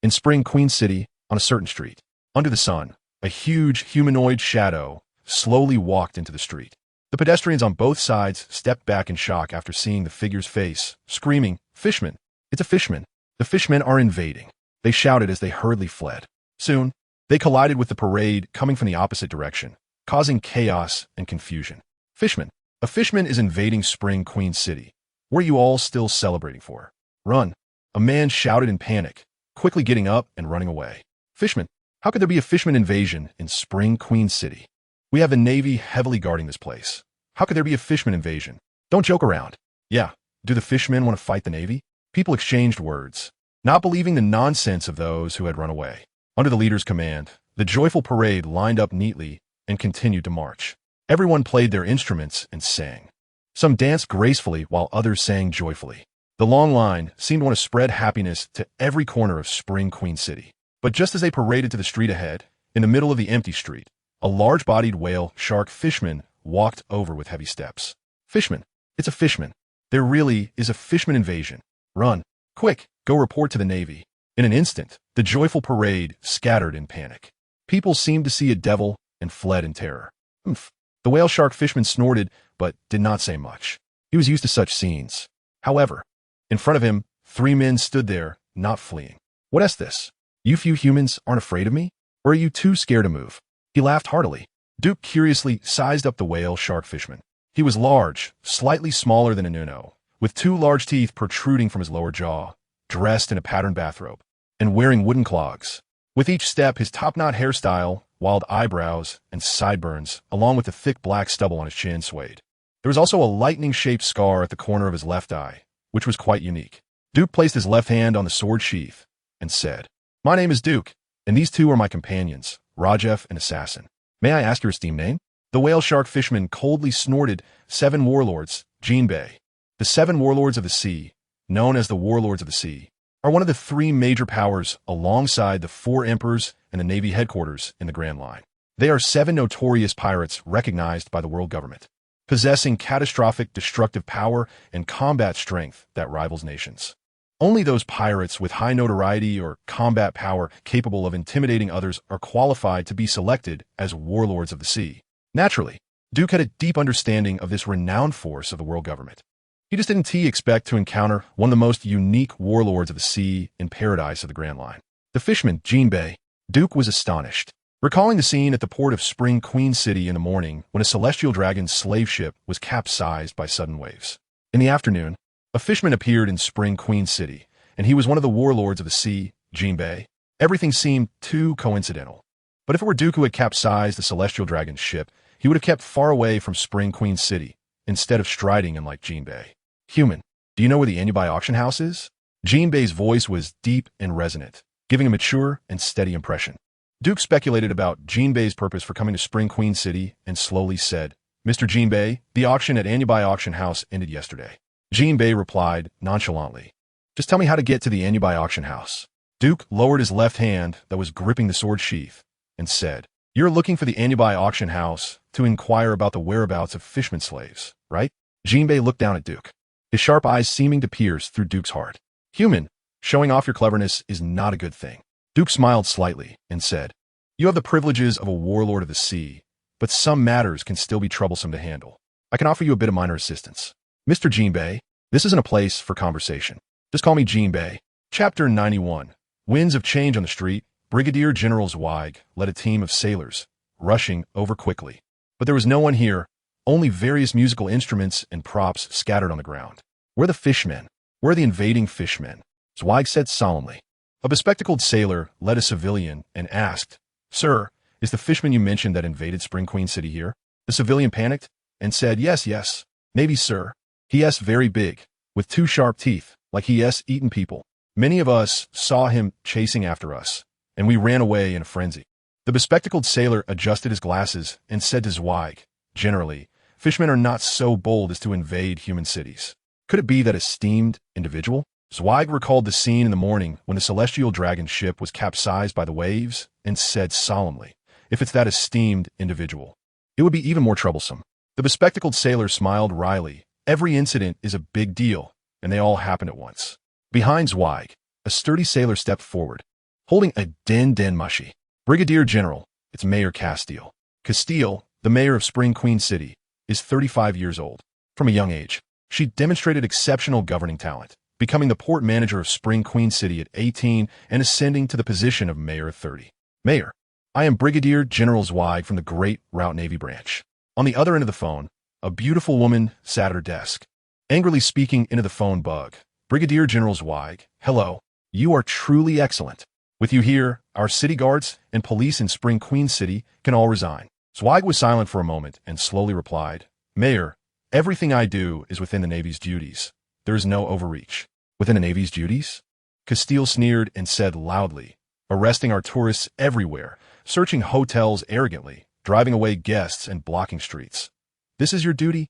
In Spring Queen City, on a certain street, under the sun, a huge humanoid shadow slowly walked into the street. The pedestrians on both sides stepped back in shock after seeing the figure's face, screaming, "Fishman! It's a fishman! The fishmen are invading!" They shouted as they hurriedly fled. Soon, they collided with the parade coming from the opposite direction, causing chaos and confusion. "Fishman! A fishman is invading Spring Queen City. What are you all still celebrating for? Run!" A man shouted in panic, quickly getting up and running away. "Fishman! How could there be a fishman invasion in Spring Queen City? We have the Navy heavily guarding this place. How could there be a fishman invasion? Don't joke around." "Yeah, do the fishmen want to fight the Navy?" People exchanged words, not believing the nonsense of those who had run away. Under the leader's command, the joyful parade lined up neatly and continued to march. Everyone played their instruments and sang. Some danced gracefully while others sang joyfully. The long line seemed to want to spread happiness to every corner of Spring Queen City. But just as they paraded to the street ahead, in the middle of the empty street, a large-bodied whale shark fishman walked over with heavy steps. "Fishman! It's a fishman! There really is a fishman invasion! Run! Quick! Go report to the Navy!" In an instant, the joyful parade scattered in panic. People seemed to see a devil and fled in terror. "Humph!" The whale shark fishman snorted, but did not say much. He was used to such scenes. However, in front of him, 3 men stood there, not fleeing. "What is this? You few humans aren't afraid of me? Or are you too scared to move?" He laughed heartily. Duke curiously sized up the whale shark fishman. He was large, slightly smaller than a Nuno, with 2 large teeth protruding from his lower jaw, dressed in a patterned bathrobe, and wearing wooden clogs. With each step, his top-knot hairstyle, wild eyebrows, and sideburns, along with the thick black stubble on his chin, swayed. There was also a lightning-shaped scar at the corner of his left eye, which was quite unique. Duke placed his left hand on the sword sheath and said, "My name is Duke, and these 2 are my companions, Rajef and Assassin. May I ask your esteemed name?" The whale shark fishman coldly snorted, 7 warlords, Jinbei. The 7 warlords of the sea, known as the Warlords of the Sea, are one of the 3 major powers alongside the 4 emperors and the Navy headquarters in the Grand Line. They are 7 notorious pirates recognized by the world government, possessing catastrophic destructive power and combat strength that rivals nations. Only those pirates with high notoriety or combat power capable of intimidating others are qualified to be selected as warlords of the sea. Naturally, Duke had a deep understanding of this renowned force of the world government. He just didn't expect to encounter one of the most unique warlords of the sea in paradise of the Grand Line. The fishman, Jinbei. Duke was astonished, recalling the scene at the port of Spring Queen City in the morning when a celestial dragon slave ship was capsized by sudden waves. In the afternoon, a fishman appeared in Spring Queen City, and he was one of the warlords of the sea, Jinbei. Everything seemed too coincidental. But if it were Duke who had capsized the celestial dragon's ship, he would have kept far away from Spring Queen City, instead of striding in like Jinbei. "Human, do you know where the Embody auction house is?" Jinbei's voice was deep and resonant, giving a mature and steady impression. Duke speculated about Jinbei's purpose for coming to Spring Queen City and slowly said, "Mr. Jinbei, the auction at Embody auction house ended yesterday." Jinbei replied nonchalantly, "Just tell me how to get to the Embody auction house." Duke lowered his left hand that was gripping the sword sheath and said, You're looking for the Anubai auction house to inquire about the whereabouts of fishermen slaves, right? Jinbei looked down at Duke, his sharp eyes seeming to pierce through Duke's heart. Human, showing off your cleverness is not a good thing. Duke smiled slightly and said, you have the privileges of a warlord of the sea, but some matters can still be troublesome to handle. I can offer you a bit of minor assistance. Mr. Jinbei, this isn't a place for conversation. Just call me Jinbei. Chapter 91. Winds of change on the street. Brigadier General Zweig led a team of sailors, rushing over quickly. But there was no one here, only various musical instruments and props scattered on the ground. Where are the fishmen? Where are the invading fishmen? Zweig said solemnly. A bespectacled sailor led a civilian and asked, Sir, is the fishman you mentioned that invaded Spring Queen City here? The civilian panicked and said, Yes, maybe, sir. He is very big, with 2 sharp teeth, like he has eaten people. Many of us saw him chasing after us, and we ran away in a frenzy. The bespectacled sailor adjusted his glasses and said to Zweig, Generally, fishmen are not so bold as to invade human cities. Could it be that esteemed individual? Zweig recalled the scene in the morning when the celestial dragon ship was capsized by the waves and said solemnly, if it's that esteemed individual, it would be even more troublesome. The bespectacled sailor smiled wryly. Every incident is a big deal, and they all happen at once. Behind Zweig, a sturdy sailor stepped forward, holding a den mushy. Brigadier General, it's Mayor Castile. Castile, the mayor of Spring Queen City, is 35 years old. From a young age, she demonstrated exceptional governing talent, becoming the port manager of Spring Queen City at 18 and ascending to the position of mayor at 30. Mayor, I am Brigadier General Zweig from the Great Route Navy Branch. On the other end of the phone, a beautiful woman sat at her desk, angrily speaking into the phone bug. Brigadier General Zweig, hello. You are truly excellent. With you here, our city guards and police in Spring Queen City can all resign. Zweig was silent for a moment and slowly replied, Mayor, everything I do is within the Navy's duties. There is no overreach. Within the Navy's duties? Castile sneered and said loudly, arresting our tourists everywhere, searching hotels arrogantly, driving away guests and blocking streets. This is your duty?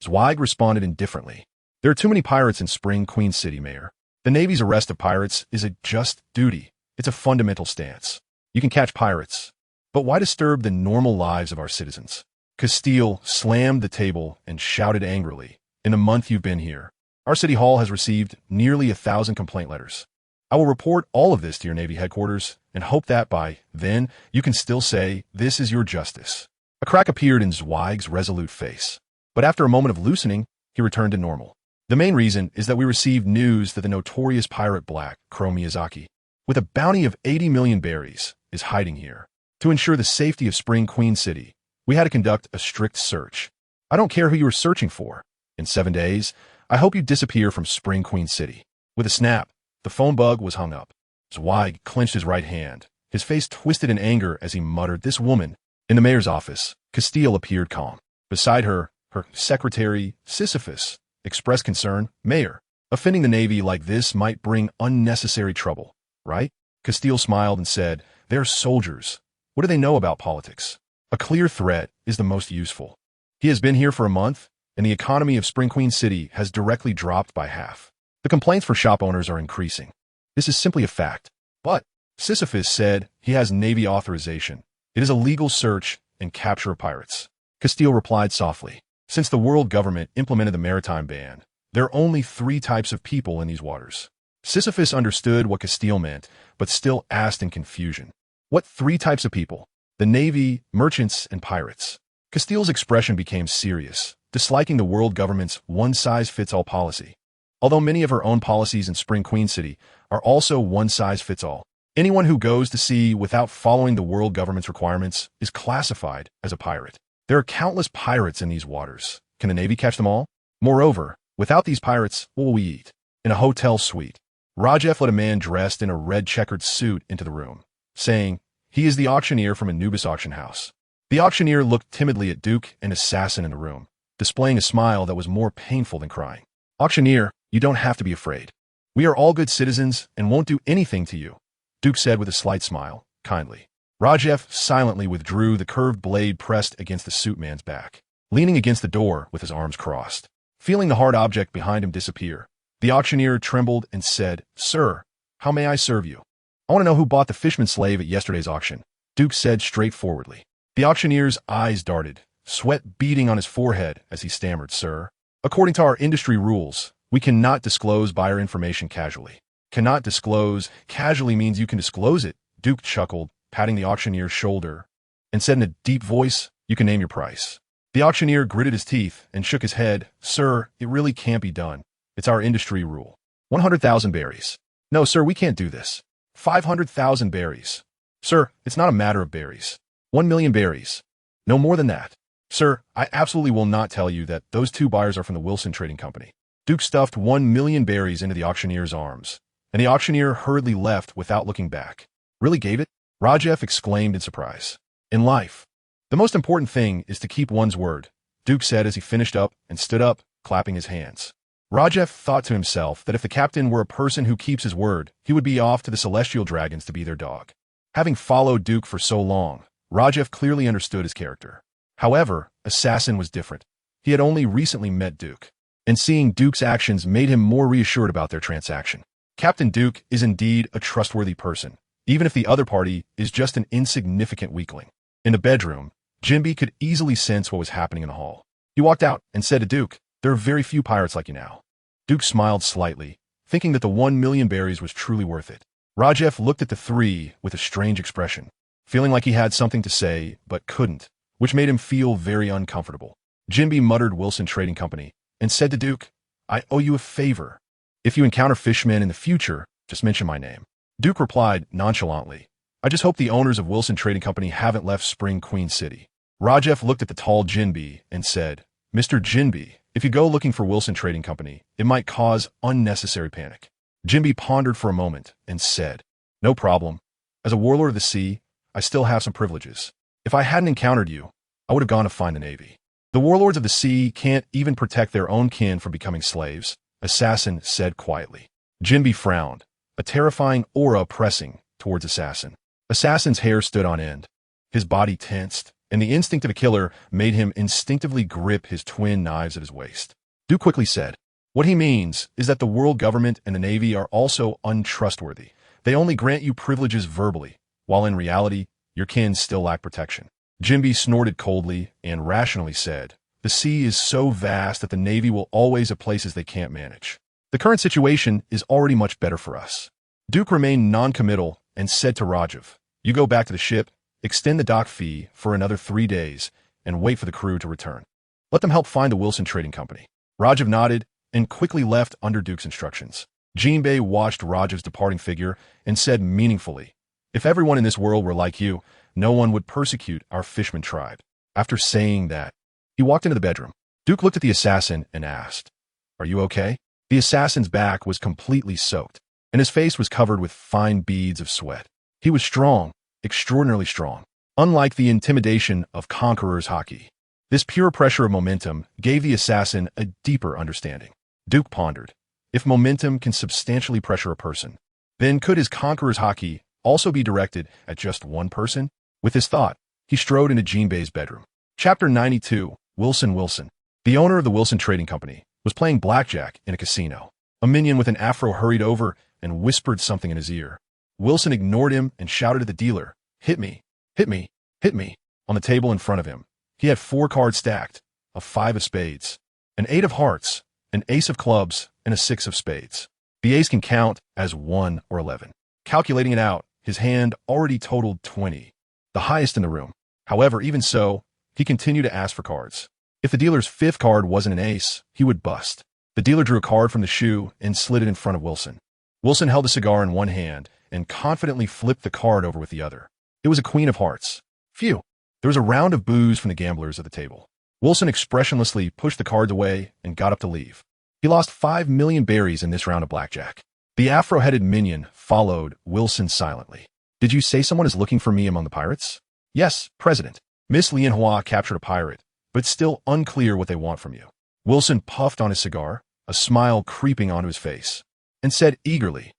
Zweig responded indifferently. There are too many pirates in Spring Queen City, Mayor. The Navy's arrest of pirates is a just duty. It's a fundamental stance. You can catch pirates, but why disturb the normal lives of our citizens? Castile slammed the table and shouted angrily, in the month you've been here, our city hall has received nearly 1,000 complaint letters. I will report all of this to your Navy headquarters and hope that by then you can still say this is your justice. A crack appeared in Zweig's resolute face, but after a moment of loosening, he returned to normal. The main reason is that we received news that the notorious pirate Black Crow Miyazaki, with a bounty of 80 million berries, is hiding here. To ensure the safety of Spring Queen City, we had to conduct a strict search. I don't care who you were searching for. In 7 days, I hope you disappear from Spring Queen City. With a snap, the phone bug was hung up. Zweig clenched his right hand, his face twisted in anger as he muttered, this woman. In the mayor's office, Castile appeared calm. Beside her, her secretary, Sisyphus, expressed concern. Mayor, offending the Navy like this might bring unnecessary trouble, right? Castile smiled and said, they're soldiers. What do they know about politics? A clear threat is the most useful. He has been here for a month, and the economy of Spring Queen City has directly dropped by half. The complaints for shop owners are increasing. This is simply a fact. But Sisyphus said he has Navy authorization. It is a legal search and capture of pirates. Castile replied softly, since the world government implemented the maritime ban, there are only 3 types of people in these waters. Sisyphus understood what Castile meant, but still asked in confusion. What 3 types of people? The Navy, merchants, and pirates. Castile's expression became serious, disliking the world government's one-size-fits-all policy. Although many of her own policies in Spring Queen City are also one-size-fits-all, anyone who goes to sea without following the world government's requirements is classified as a pirate. There are countless pirates in these waters. Can the Navy catch them all? Moreover, without these pirates, what will we eat? In a hotel suite, Rajef led a man dressed in a red checkered suit into the room, saying, he is the auctioneer from Anubis Auction House. The auctioneer looked timidly at Duke and Assassin in the room, displaying a smile that was more painful than crying. Auctioneer, you don't have to be afraid. We are all good citizens and won't do anything to you, Duke said with a slight smile, kindly. Rajef silently withdrew the curved blade pressed against the suit man's back, leaning against the door with his arms crossed. Feeling the hard object behind him disappear, the auctioneer trembled and said, Sir, how may I serve you? I want to know who bought the fisherman slave at yesterday's auction. Duke said straightforwardly. The auctioneer's eyes darted, sweat beading on his forehead as he stammered, "Sir, according to our industry rules, we cannot disclose buyer information casually." Cannot disclose casually means you can disclose it, Duke chuckled, patting the auctioneer's shoulder, and said in a deep voice, "You can name your price." The auctioneer gritted his teeth and shook his head. "Sir, it really can't be done. It's our industry rule. 100,000 berries. No, sir, we can't do this. 500,000 berries. Sir, it's not a matter of berries. 1,000,000 berries. No more than that. Sir, I absolutely will not tell you that those two buyers are from the Wilson Trading Company." Duke stuffed 1,000,000 berries into the auctioneer's arms, and the auctioneer hurriedly left without looking back. "Really gave it?" Rajeff exclaimed in surprise. "In life, the most important thing is to keep one's word," Duke said as he finished up and stood up, clapping his hands. Rajeff thought to himself that if the captain were a person who keeps his word, he would be off to the Celestial Dragons to be their dog. Having followed Duke for so long, Rajeff clearly understood his character. However, Assassin was different. He had only recently met Duke, and seeing Duke's actions made him more reassured about their transaction. Captain Duke is indeed a trustworthy person, even if the other party is just an insignificant weakling. In the bedroom, Jinbe could easily sense what was happening in the hall. He walked out and said to Duke, "There are very few pirates like you now." Duke smiled slightly, thinking that the 1,000,000 berries was truly worth it. Rajeff looked at the three with a strange expression, feeling like he had something to say but couldn't, which made him feel very uncomfortable. Jinbe muttered Wilson Trading Company and said to Duke, "I owe you a favor. If you encounter fishmen in the future, just mention my name." Duke replied nonchalantly, "I just hope the owners of Wilson Trading Company haven't left Spring Queen City." Rajeff looked at the tall Jinbe and said, "Mr. Jinbe, if you go looking for Wilson Trading Company, it might cause unnecessary panic." Jinbe pondered for a moment and said, "No problem. As a warlord of the sea, I still have some privileges. If I hadn't encountered you, I would have gone to find the Navy. The warlords of the sea can't even protect their own kin from becoming slaves," Assassin said quietly. Jinbe frowned, a terrifying aura pressing towards Assassin. Assassin's hair stood on end. His body tensed, and the instinct of a killer made him instinctively grip his twin knives at his waist. Duke quickly said, "What he means is that the world government and the Navy are also untrustworthy. They only grant you privileges verbally, while in reality, your kin still lack protection." Jinbe snorted coldly and rationally said, "The sea is so vast that the Navy will always have places they can't manage. The current situation is already much better for us." Duke remained non-committal and said to Rajeff, "You go back to the ship, extend the dock fee for another 3 days, and wait for the crew to return. Let them help find the Wilson Trading Company." Rajeff nodded and quickly left under Duke's instructions. Jinbe watched Rajeff's departing figure and said meaningfully, "If everyone in this world were like you, no one would persecute our fisherman tribe." After saying that, he walked into the bedroom. Duke looked at the assassin and asked, "Are you okay?" The assassin's back was completely soaked, and his face was covered with fine beads of sweat. He was strong, extraordinarily strong, unlike the intimidation of Conqueror's Haki. This pure pressure of momentum gave the assassin a deeper understanding. Duke pondered, if momentum can substantially pressure a person, then could his Conqueror's Haki also be directed at just one person? With this thought, he strode into Jinbe's bedroom. Chapter 92, Wilson. The owner of the Wilson Trading Company was playing blackjack in a casino. A minion with an afro hurried over and whispered something in his ear. Wilson ignored him and shouted at the dealer, "Hit me, hit me, hit me." On the table in front of him, he had 4 cards stacked, a 5 of spades, an 8 of hearts, an ace of clubs, and a 6 of spades. The ace can count as 1 or 11. Calculating it out, his hand already totaled 20, the highest in the room. However, even so, he continued to ask for cards. If the dealer's 5th card wasn't an ace, he would bust. The dealer drew a card from the shoe and slid it in front of Wilson. Wilson held a cigar in one hand and confidently flipped the card over with the other. It was a queen of hearts. Phew. There was a round of boos from the gamblers at the table. Wilson expressionlessly pushed the cards away and got up to leave. He lost 5,000,000 berries in this round of blackjack. The afro-headed minion followed Wilson silently. "Did you say someone is looking for me among the pirates?" "Yes, President. Miss Lianhua captured a pirate, but it's still unclear what they want from you." Wilson puffed on his cigar, a smile creeping onto his face, and said eagerly,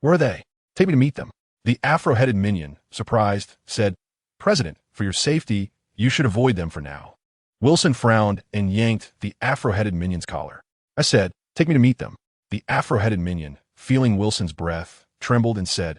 "Where are they? Take me to meet them." The afro-headed minion, surprised, said, "President, for your safety, you should avoid them for now." Wilson frowned and yanked the afro-headed minion's collar. "I said, take me to meet them." The afro-headed minion, feeling Wilson's breath, trembled and said,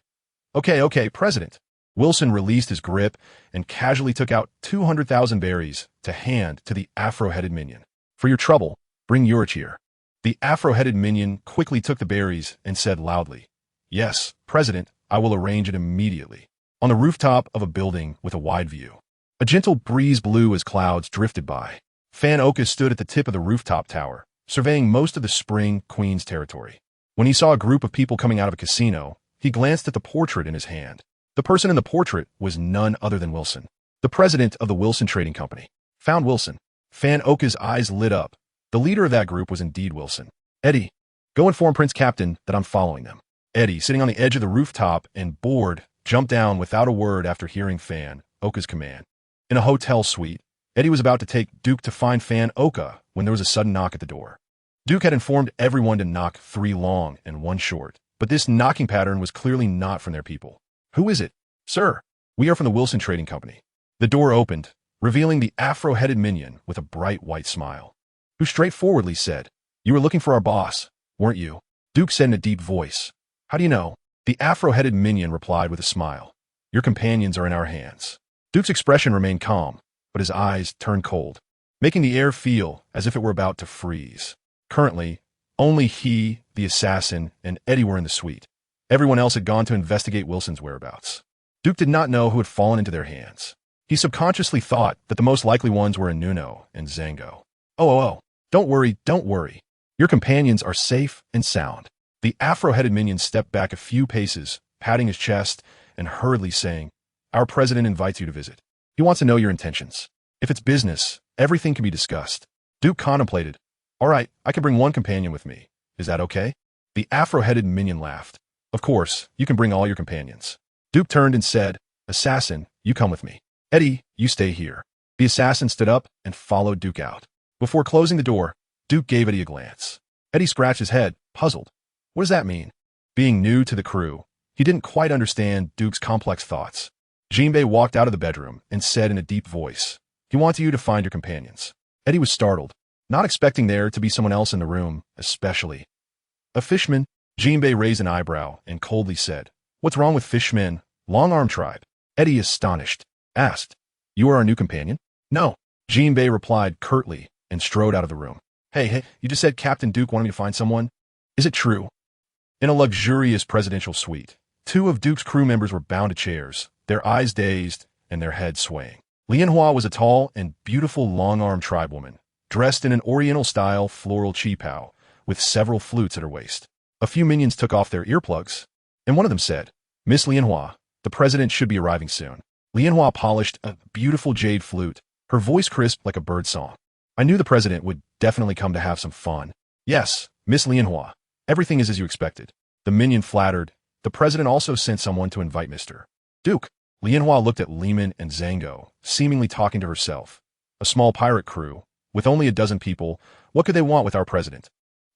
Okay, President. Wilson released his grip and casually took out 200,000 berries to hand to the afro-headed minion. For your trouble, bring Yurich here. The afro-headed minion quickly took the berries and said loudly, Yes, President, I will arrange it immediately. On the rooftop of a building with a wide view, a gentle breeze blew as clouds drifted by. Fan Oka stood at the tip of the rooftop tower, surveying most of the Spring Queen's territory. When he saw a group of people coming out of a casino, he glanced at the portrait in his hand. The person in the portrait was none other than Wilson, the president of the Wilson Trading Company. Found Wilson. Fan Oka's eyes lit up. The leader of that group was indeed Wilson. Eddie, go inform Prince Captain that I'm following them. Eddie, sitting on the edge of the rooftop and bored, jumped down without a word after hearing Fan Oka's command. In a hotel suite, Eddie was about to take Duke to find Fan Oka when there was a sudden knock at the door. Duke had informed everyone to knock 3 long and 1 short, but this knocking pattern was clearly not from their people. Who is it? Sir, we are from the Wilson Trading Company. The door opened, revealing the afro-headed minion with a bright white smile, who straightforwardly said, You were looking for our boss, weren't you? Duke said in a deep voice. How do you know? The afro-headed minion replied with a smile. Your companions are in our hands. Duke's expression remained calm, but his eyes turned cold, making the air feel as if it were about to freeze. Currently, only he, the assassin, and Eddie were in the suite. Everyone else had gone to investigate Wilson's whereabouts. Duke did not know who had fallen into their hands. He subconsciously thought that the most likely ones were Inuno and Zango. Oh, don't worry. Your companions are safe and sound. The afro-headed minion stepped back a few paces, patting his chest and hurriedly saying, Our president invites you to visit. He wants to know your intentions. If it's business, everything can be discussed. Duke contemplated. All right, I can bring 1 companion with me. Is that okay? The afro-headed minion laughed. Of course, you can bring all your companions. Duke turned and said, Assassin, you come with me. Eddie, you stay here. The assassin stood up and followed Duke out. Before closing the door, Duke gave Eddie a glance. Eddie scratched his head, puzzled. What does that mean? Being new to the crew, he didn't quite understand Duke's complex thoughts. Jinbei walked out of the bedroom and said in a deep voice, He wants you to find your companions. Eddie was startled, not expecting there to be someone else in the room, especially a fishman. Jinbei raised an eyebrow and coldly said, What's wrong with fishmen? Long-arm tribe. Eddie, astonished, asked, You are our new companion? No. Jinbei replied curtly and strode out of the room. Hey, you just said Captain Duke wanted me to find someone? Is it true? In a luxurious presidential suite, 2 of Duke's crew members were bound to chairs, their eyes dazed and their heads swaying. Lianhua was a tall and beautiful long-armed tribewoman, dressed in an oriental-style floral qipao, with several flutes at her waist. A few minions took off their earplugs, and one of them said, Miss Lianhua, the president should be arriving soon. Lianhua polished a beautiful jade flute, her voice crisp like a bird song. I knew the president would definitely come to have some fun. Yes, Miss Lianhua, everything is as you expected. The minion flattered. The president also sent someone to invite Mr. Duke. Lianhua looked at Lehman and Zango, seemingly talking to herself. A small pirate crew, with only a dozen people, what could they want with our president?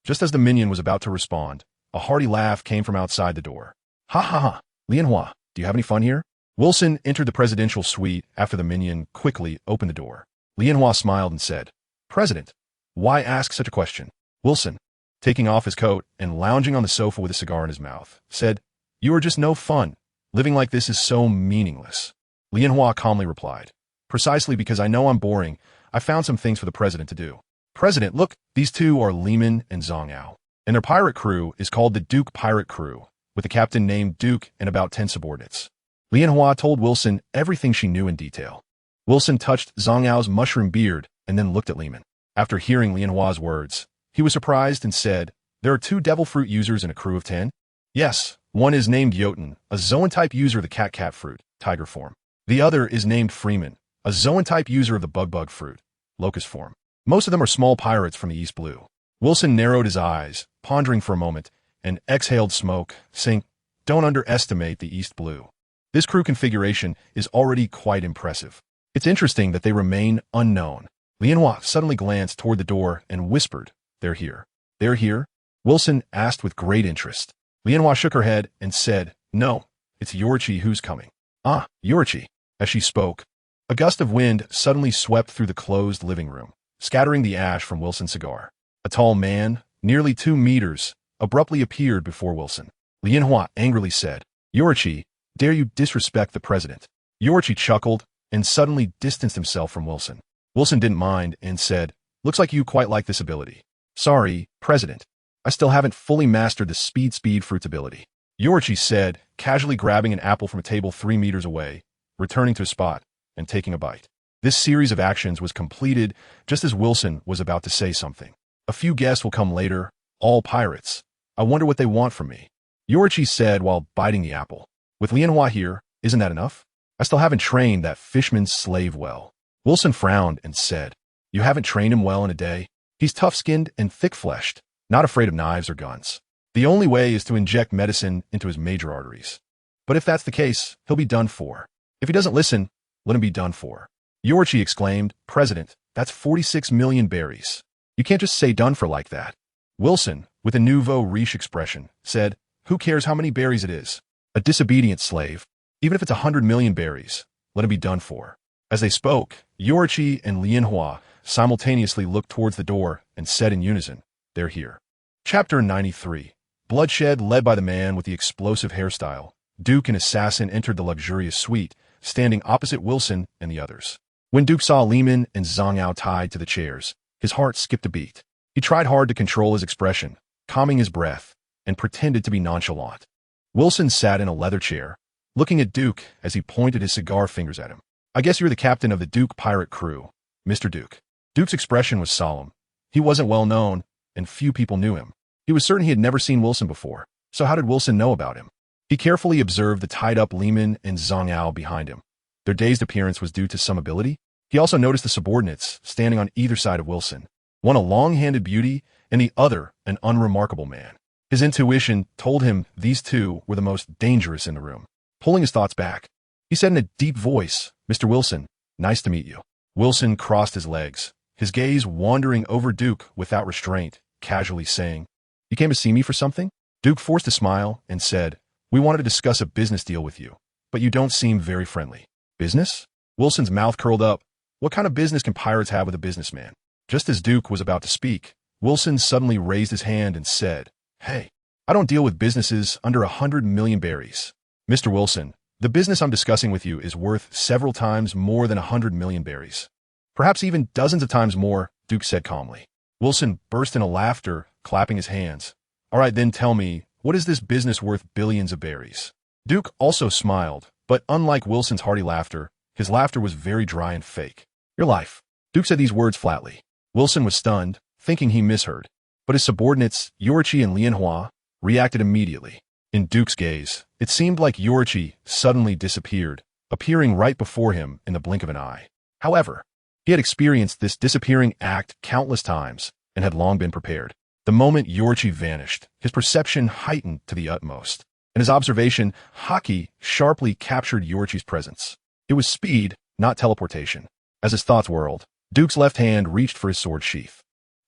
Just as the minion was about to respond, a hearty laugh came from outside the door. Ha. Lianhua, do you have any fun here? Wilson entered the presidential suite after the minion quickly opened the door. Lianhua smiled and said, President, why ask such a question? Wilson, taking off his coat and lounging on the sofa with a cigar in his mouth, said, You are just no fun. Living like this is so meaningless. Lianhua calmly replied, Precisely because I know I'm boring, I found some things for the president to do. President, look, these 2 are Lehman and Zhongao, and their pirate crew is called the Duke Pirate Crew, with a captain named Duke and about 10 subordinates. Lianhua told Wilson everything she knew in detail. Wilson touched Zhongao's mushroom beard and then looked at Lehman. After hearing Lianhua's words, he was surprised and said, There are 2 devil fruit users in a crew of 10? Yes, one is named Jotun, a Zoan-type user of the cat fruit, tiger form. The other is named Freeman, a Zoan-type user of the bug fruit, locust form. Most of them are small pirates from the East Blue. Wilson narrowed his eyes, pondering for a moment, and exhaled smoke, saying, Don't underestimate the East Blue. This crew configuration is already quite impressive. It's interesting that they remain unknown. Lianhua suddenly glanced toward the door and whispered, They're here. They're here? Wilson asked with great interest. Lianhua shook her head and said, No, it's Yorichi who's coming. Ah, Yorichi. As she spoke, a gust of wind suddenly swept through the closed living room, scattering the ash from Wilson's cigar. A tall man, nearly 2 meters, abruptly appeared before Wilson. Lianhua angrily said, Yorichi, Dare you disrespect the president? Yorchi chuckled and suddenly distanced himself from Wilson. Wilson didn't mind and said, looks like you quite like this ability. Sorry, President. I still haven't fully mastered the speed fruit's ability. Yorchi said, casually grabbing an apple from a table 3 meters away, returning to his spot, and taking a bite. This series of actions was completed just as Wilson was about to say something. A few guests will come later, all pirates. I wonder what they want from me. Yorchi said while biting the apple. With Lianhua here, isn't that enough? I still haven't trained that fishman's slave well. Wilson frowned and said, you haven't trained him well in a day? He's tough-skinned and thick-fleshed, not afraid of knives or guns. The only way is to inject medicine into his major arteries. But if that's the case, he'll be done for. If he doesn't listen, let him be done for. Yorchi exclaimed, President, that's 46 million berries. You can't just say done for like that. Wilson, with a nouveau riche expression, said, who cares how many berries it is? A disobedient slave. Even if it's 100 million berries, let him be done for. As they spoke, Yorchi and Lianhua simultaneously looked towards the door and said in unison, they're here. Chapter 93. Bloodshed led by the man with the explosive hairstyle. Duke and Assassin entered the luxurious suite, standing opposite Wilson and the others. When Duke saw Lehman and Zhang Yao tied to the chairs, his heart skipped a beat. He tried hard to control his expression, calming his breath, and pretended to be nonchalant. Wilson sat in a leather chair, looking at Duke as he pointed his cigar fingers at him. I guess you're the captain of the Duke pirate crew, Mr. Duke. Duke's expression was solemn. He wasn't well known, and few people knew him. He was certain he had never seen Wilson before, so how did Wilson know about him? He carefully observed the tied-up Lehman and Zhang Yao behind him. Their dazed appearance was due to some ability. He also noticed the subordinates standing on either side of Wilson, one a long-handed beauty and the other an unremarkable man. His intuition told him these two were the most dangerous in the room. Pulling his thoughts back, he said in a deep voice, Mr. Wilson, nice to meet you. Wilson crossed his legs, his gaze wandering over Duke without restraint, casually saying, you came to see me for something? Duke forced a smile and said, we wanted to discuss a business deal with you, but you don't seem very friendly. Business? Wilson's mouth curled up. What kind of business can pirates have with a businessman? Just as Duke was about to speak, Wilson suddenly raised his hand and said, hey, I don't deal with businesses under 100 million berries. Mr. Wilson, the business I'm discussing with you is worth several times more than 100 million berries. Perhaps even dozens of times more, Duke said calmly. Wilson burst into laughter, clapping his hands. All right, then tell me, what is this business worth billions of berries? Duke also smiled, but unlike Wilson's hearty laughter, his laughter was very dry and fake. Your life. Duke said these words flatly. Wilson was stunned, thinking he misheard. But his subordinates, Yorchi and Lianhua, reacted immediately. In Duke's gaze, it seemed like Yorchi suddenly disappeared, appearing right before him in the blink of an eye. However, he had experienced this disappearing act countless times and had long been prepared. The moment Yorchi vanished, his perception heightened to the utmost. In his observation, Haki sharply captured Yorchi's presence. It was speed, not teleportation. As his thoughts whirled, Duke's left hand reached for his sword sheath.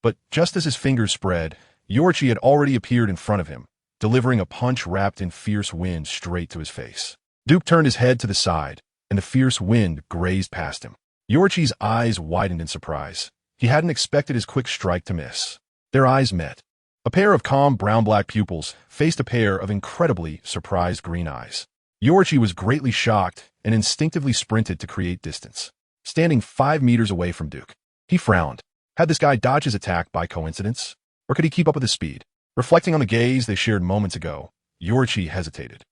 But just as his fingers spread, Yorchi had already appeared in front of him, delivering a punch wrapped in fierce wind straight to his face. Duke turned his head to the side, and the fierce wind grazed past him. Yorchi's eyes widened in surprise. He hadn't expected his quick strike to miss. Their eyes met. A pair of calm brown-black pupils faced a pair of incredibly surprised green eyes. Yorchi was greatly shocked and instinctively sprinted to create distance, standing 5 meters away from Duke. He frowned. Had this guy dodged his attack by coincidence? Or could he keep up with his speed? Reflecting on the gaze they shared moments ago, Yorchi hesitated.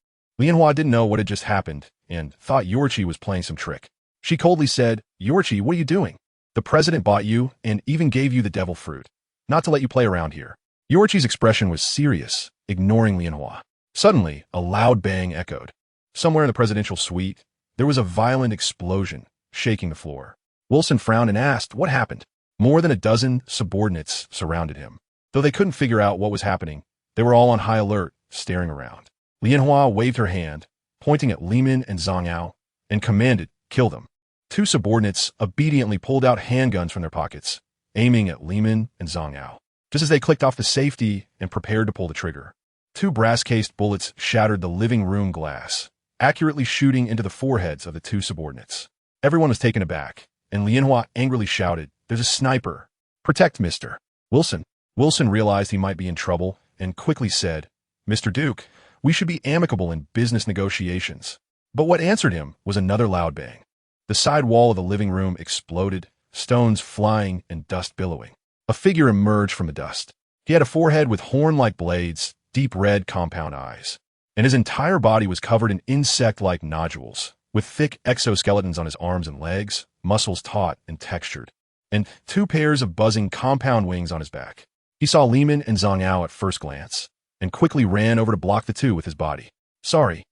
Lianhua didn't know what had just happened and thought Yorchi was playing some trick. She coldly said, Yorchi, what are you doing? The president bought you and even gave you the devil fruit. Not to let you play around here. Yorchi's expression was serious, ignoring Lianhua. Suddenly, a loud bang echoed. Somewhere in the presidential suite, there was a violent explosion, shaking the floor. Wilson frowned and asked, what happened? More than a dozen subordinates surrounded him. Though they couldn't figure out what was happening, they were all on high alert, staring around. Lianhua waved her hand, pointing at Lehman and Zhang Yao, and commanded, kill them. 2 subordinates obediently pulled out handguns from their pockets, aiming at Lehman and Zhang Yao. Just as they clicked off the safety and prepared to pull the trigger, 2 brass-cased bullets shattered the living room glass, accurately shooting into the foreheads of the 2 subordinates. Everyone was taken aback, and Lianhua angrily shouted, there's a sniper. Protect Mr. Wilson. Wilson realized he might be in trouble and quickly said, Mr. Duke, We should be amicable in business negotiations. But what answered him was another loud bang. The side wall of the living room exploded, stones flying and dust billowing. A figure emerged from the dust. He had a forehead with horn-like blades, deep red compound eyes, and his entire body was covered in insect-like nodules, with thick exoskeletons on his arms and legs, muscles taut and textured, and 2 pairs of buzzing compound wings on his back. He saw Lehman and Zhang Ao at first glance, and quickly ran over to block the two with his body. Sorry,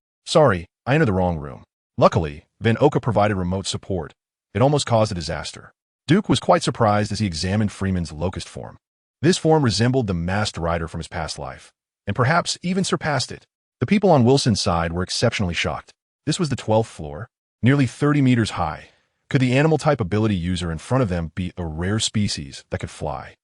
I entered the wrong room. Luckily, Van Oka provided remote support. It almost caused a disaster. Duke was quite surprised as he examined Freeman's locust form. This form resembled the masked rider from his past life, and perhaps even surpassed it. The people on Wilson's side were exceptionally shocked. This was the 12th floor, nearly 30 meters high. Could the animal-type ability user in front of them be a rare species that could fly?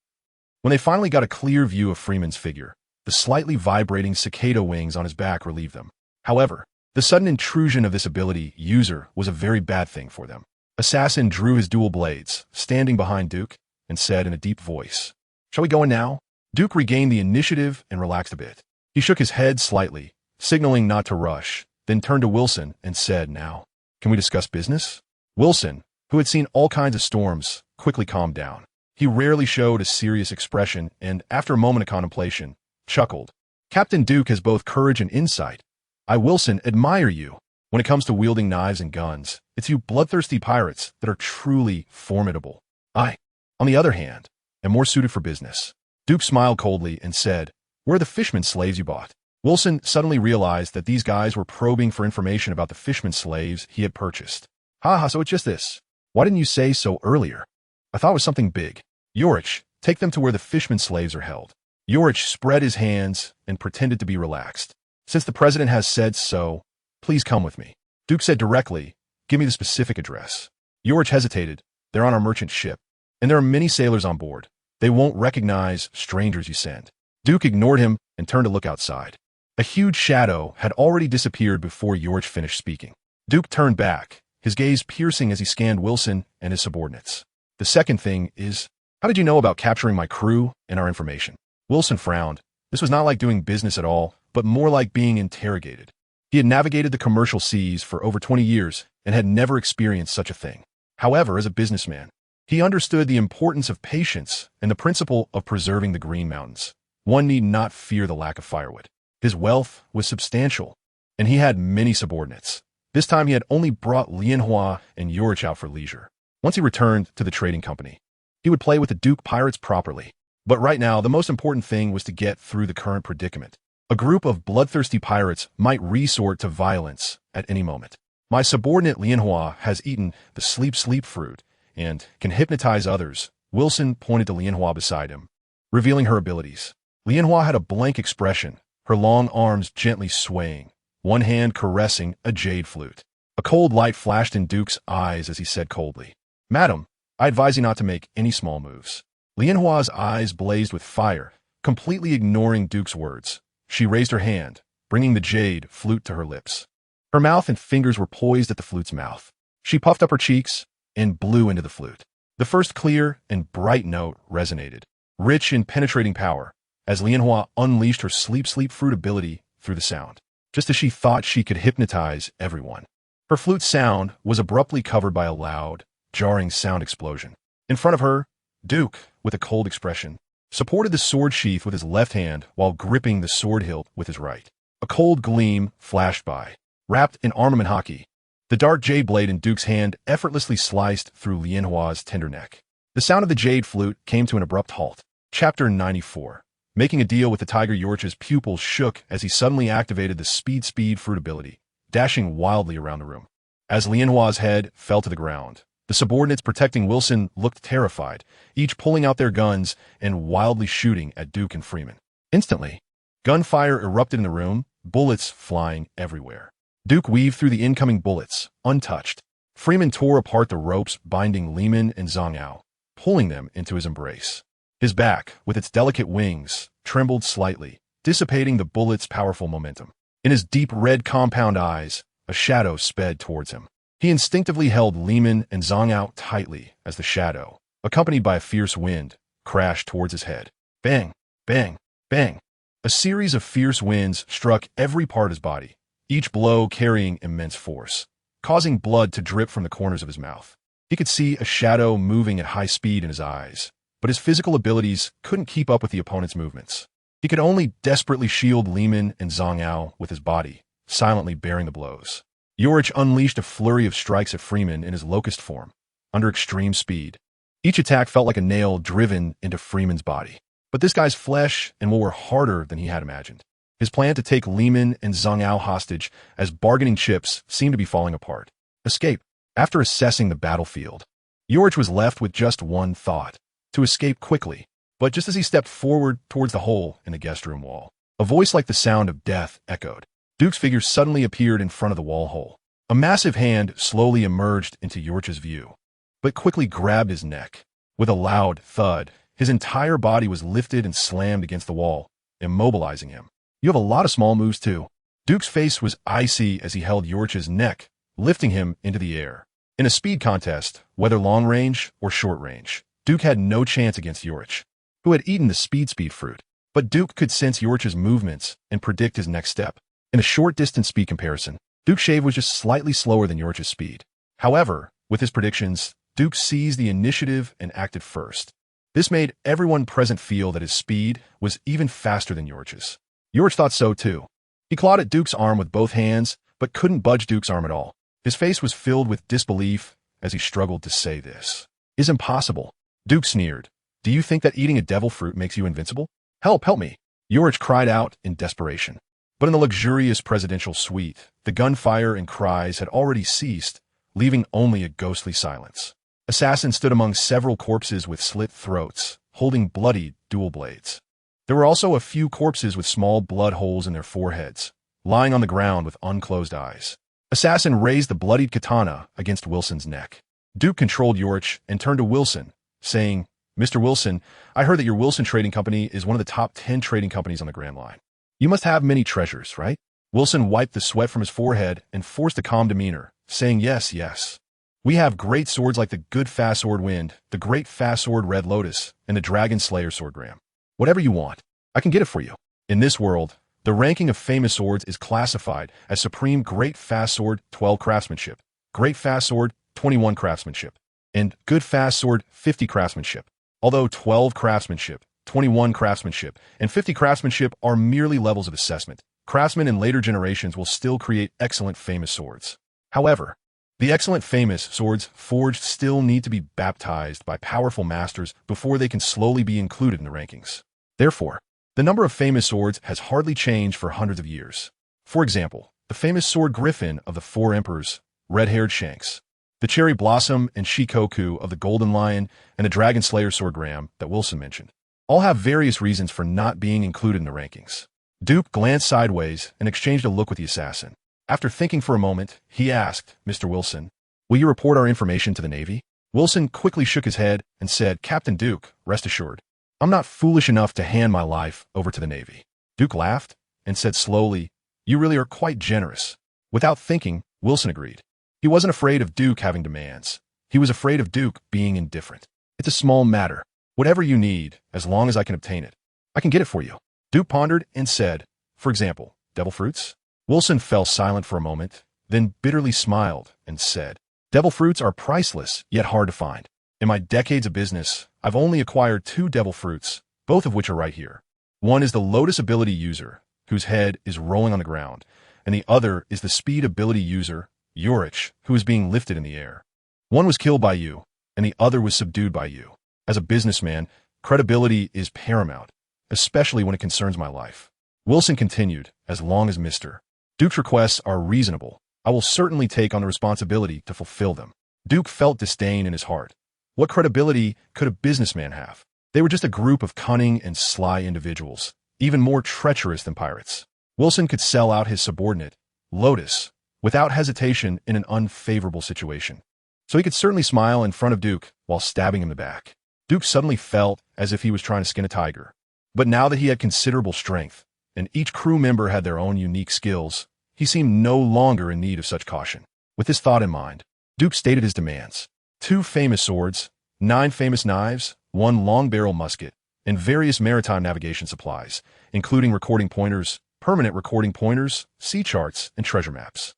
When they finally got a clear view of Freeman's figure, the slightly vibrating cicada wings on his back relieved them. However, the sudden intrusion of this ability user was a very bad thing for them. Assassin drew his dual blades, standing behind Duke, and said in a deep voice, "Shall we go in now?" Duke regained the initiative and relaxed a bit. He shook his head slightly, signaling not to rush, then turned to Wilson and said, "Now, can we discuss business?" Wilson, who had seen all kinds of storms, quickly calmed down. He rarely showed a serious expression and, after a moment of contemplation, chuckled. "Captain Duke has both courage and insight. I, Wilson, admire you. When it comes to wielding knives and guns, it's you bloodthirsty pirates that are truly formidable. I, on the other hand, am more suited for business." Duke smiled coldly and said, "Where are the fishermen slaves you bought?" Wilson suddenly realized that these guys were probing for information about the fishermen slaves he had purchased. "Ha, so it's just this. Why didn't you say so earlier? I thought it was something big. Yorich, take them to where the fishermen slaves are held." Yorich spread his hands and pretended to be relaxed. "Since the president has said so, please come with me." Duke said directly, "Give me the specific address." Yorich hesitated. "They're on our merchant ship, and there are many sailors on board. They won't recognize strangers you send." Duke ignored him and turned to look outside. A huge shadow had already disappeared before Yorich finished speaking. Duke turned back, his gaze piercing as he scanned Wilson and his subordinates. "The second thing is, how did you know about capturing my crew and our information?" Wilson frowned. This was not like doing business at all, but more like being interrogated. He had navigated the commercial seas for over 20 years and had never experienced such a thing. However, as a businessman, he understood the importance of patience and the principle of preserving the Green Mountains. One need not fear the lack of firewood. His wealth was substantial, and he had many subordinates. This time he had only brought Lianhua and Yorich out for leisure. Once he returned to the trading company, he would play with the Duke pirates properly. But right now, the most important thing was to get through the current predicament. A group of bloodthirsty pirates might resort to violence at any moment. "My subordinate Lianhua has eaten the sleep fruit and can hypnotize others." Wilson pointed to Lianhua beside him, revealing her abilities. Lianhua had a blank expression, her long arms gently swaying, one hand caressing a jade flute. A cold light flashed in Duke's eyes as he said coldly, "Madam, I advise you not to make any small moves." Lianhua's eyes blazed with fire, completely ignoring Duke's words. She raised her hand, bringing the jade flute to her lips. Her mouth and fingers were poised at the flute's mouth. She puffed up her cheeks and blew into the flute. The first clear and bright note resonated, rich in penetrating power, as Lianhua unleashed her sleep fruit ability through the sound, just as she thought she could hypnotize everyone. Her flute sound was abruptly covered by a loud, jarring sound explosion. In front of her, Duke, with a cold expression, supported the sword sheath with his left hand while gripping the sword hilt with his right. A cold gleam flashed by, wrapped in armament Haki. The dark jade blade in Duke's hand effortlessly sliced through Lianhua's tender neck. The sound of the jade flute came to an abrupt halt. Chapter 94. Making a deal with the tiger, Yorich's pupils shook as he suddenly activated the speed fruit ability, dashing wildly around the room. As Lianhua's head fell to the ground, the subordinates protecting Wilson looked terrified, each pulling out their guns and wildly shooting at Duke and Freeman. Instantly, gunfire erupted in the room, bullets flying everywhere. Duke weaved through the incoming bullets, untouched. Freeman tore apart the ropes binding Lehman and Zhang Ao, pulling them into his embrace. His back, with its delicate wings, trembled slightly, dissipating the bullet's powerful momentum. In his deep red compound eyes, a shadow sped towards him. He instinctively held Lehman and Zhang Ao tightly as the shadow, accompanied by a fierce wind, crashed towards his head. Bang, bang, bang. A series of fierce winds struck every part of his body, each blow carrying immense force, causing blood to drip from the corners of his mouth. He could see a shadow moving at high speed in his eyes, but his physical abilities couldn't keep up with the opponent's movements. He could only desperately shield Lehman and Zhang Yao with his body, silently bearing the blows. Yorich unleashed a flurry of strikes at Freeman in his locust form, under extreme speed. Each attack felt like a nail driven into Freeman's body. But this guy's flesh and will were harder than he had imagined. His plan to take Lehman and Zhang Yao hostage as bargaining chips seemed to be falling apart. Escape. After assessing the battlefield, Yorich was left with just one thought: to escape quickly. But just as he stepped forward towards the hole in the guest room wall, a voice like the sound of death echoed. Duke's figure suddenly appeared in front of the wall hole. A massive hand slowly emerged into Yorich's view, but quickly grabbed his neck. With a loud thud, his entire body was lifted and slammed against the wall, immobilizing him. You have a lot of small moves too. Duke's face was icy as he held Yorich's neck, lifting him into the air. In a speed contest, whether long range or short range, Duke had no chance against Yorich, who had eaten the speed fruit. But Duke could sense Yorich's movements and predict his next step. In a short-distance speed comparison, Duke's shave was just slightly slower than Yorich's speed. However, with his predictions, Duke seized the initiative and acted first. This made everyone present feel that his speed was even faster than Yorich's. Yorich thought so too. He clawed at Duke's arm with both hands, but couldn't budge Duke's arm at all. His face was filled with disbelief as he struggled to say this. "It's impossible." Duke sneered. "Do you think that eating a devil fruit makes you invincible? Help me." Yorich cried out in desperation. But in the luxurious presidential suite, the gunfire and cries had already ceased, leaving only a ghostly silence. Assassins stood among several corpses with slit throats, holding bloodied dual blades. There were also a few corpses with small blood holes in their foreheads, lying on the ground with unclosed eyes. Assassin raised the bloodied katana against Wilson's neck. Duke controlled Yorich and turned to Wilson, saying, "Mr. Wilson, I heard that your Wilson Trading Company is one of the top 10 trading companies on the Grand Line. You must have many treasures, right?" Wilson wiped the sweat from his forehead and forced a calm demeanor, saying, Yes. We have great swords like the Good Fast Sword Wind, the Great Fast Sword Red Lotus, and the Dragon Slayer Swordgram. Whatever you want, I can get it for you." In this world, the ranking of famous swords is classified as Supreme Great Fast Sword 12 Craftsmanship, Great Fast Sword 21 Craftsmanship, and Good Fast Sword 50 Craftsmanship. Although 12 Craftsmanship, 21 Craftsmanship, and 50 Craftsmanship are merely levels of assessment, craftsmen in later generations will still create excellent famous swords. However, the excellent famous swords forged still need to be baptized by powerful masters before they can slowly be included in the rankings. Therefore, the number of famous swords has hardly changed for hundreds of years. For example, the famous sword Griffin of the Four Emperors, red-haired Shanks, the Cherry Blossom and Shikoku of the Golden Lion, and the Dragon Slayer Swordgram that Wilson mentioned, all have various reasons for not being included in the rankings. Duke glanced sideways and exchanged a look with the assassin. After thinking for a moment, he asked, "Mr. Wilson, will you report our information to the Navy?" Wilson quickly shook his head and said, "Captain Duke, rest assured, I'm not foolish enough to hand my life over to the Navy." Duke laughed and said slowly, "You really are quite generous." Without thinking, Wilson agreed. He wasn't afraid of Duke having demands. He was afraid of Duke being indifferent. "It's a small matter. Whatever you need, as long as I can obtain it, I can get it for you." Duke pondered and said, "For example, devil fruits?" Wilson fell silent for a moment, then bitterly smiled and said, "Devil fruits are priceless, yet hard to find. In my decades of business, I've only acquired 2 devil fruits, both of which are right here. One is the Lotus ability user, whose head is rolling on the ground, and the other is the speed ability user, Yorich, who is being lifted in the air. One was killed by you, and the other was subdued by you. As a businessman, credibility is paramount, especially when it concerns my life." Wilson continued, "As long as Mr. Duke's requests are reasonable, I will certainly take on the responsibility to fulfill them." Duke felt disdain in his heart. What credibility could a businessman have? They were just a group of cunning and sly individuals, even more treacherous than pirates. Wilson could sell out his subordinate, Lotus, without hesitation in an unfavorable situation. So he could certainly smile in front of Duke while stabbing him in the back. Duke suddenly felt as if he was trying to skin a tiger. But now that he had considerable strength, and each crew member had their own unique skills, he seemed no longer in need of such caution. With this thought in mind, Duke stated his demands: 2 famous swords, 9 famous knives, 1 long-barrel musket, and various maritime navigation supplies, including recording pointers, permanent recording pointers, sea charts, and treasure maps.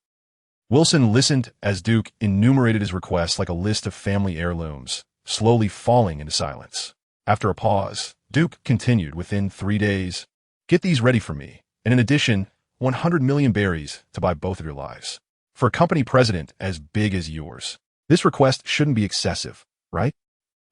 Wilson listened as Duke enumerated his requests like a list of family heirlooms, slowly falling into silence. After a pause, Duke continued within 3 days, "Get these ready for me, and in addition, 100 million berries to buy both of your lives. For a company president as big as yours. This request shouldn't be excessive, right?"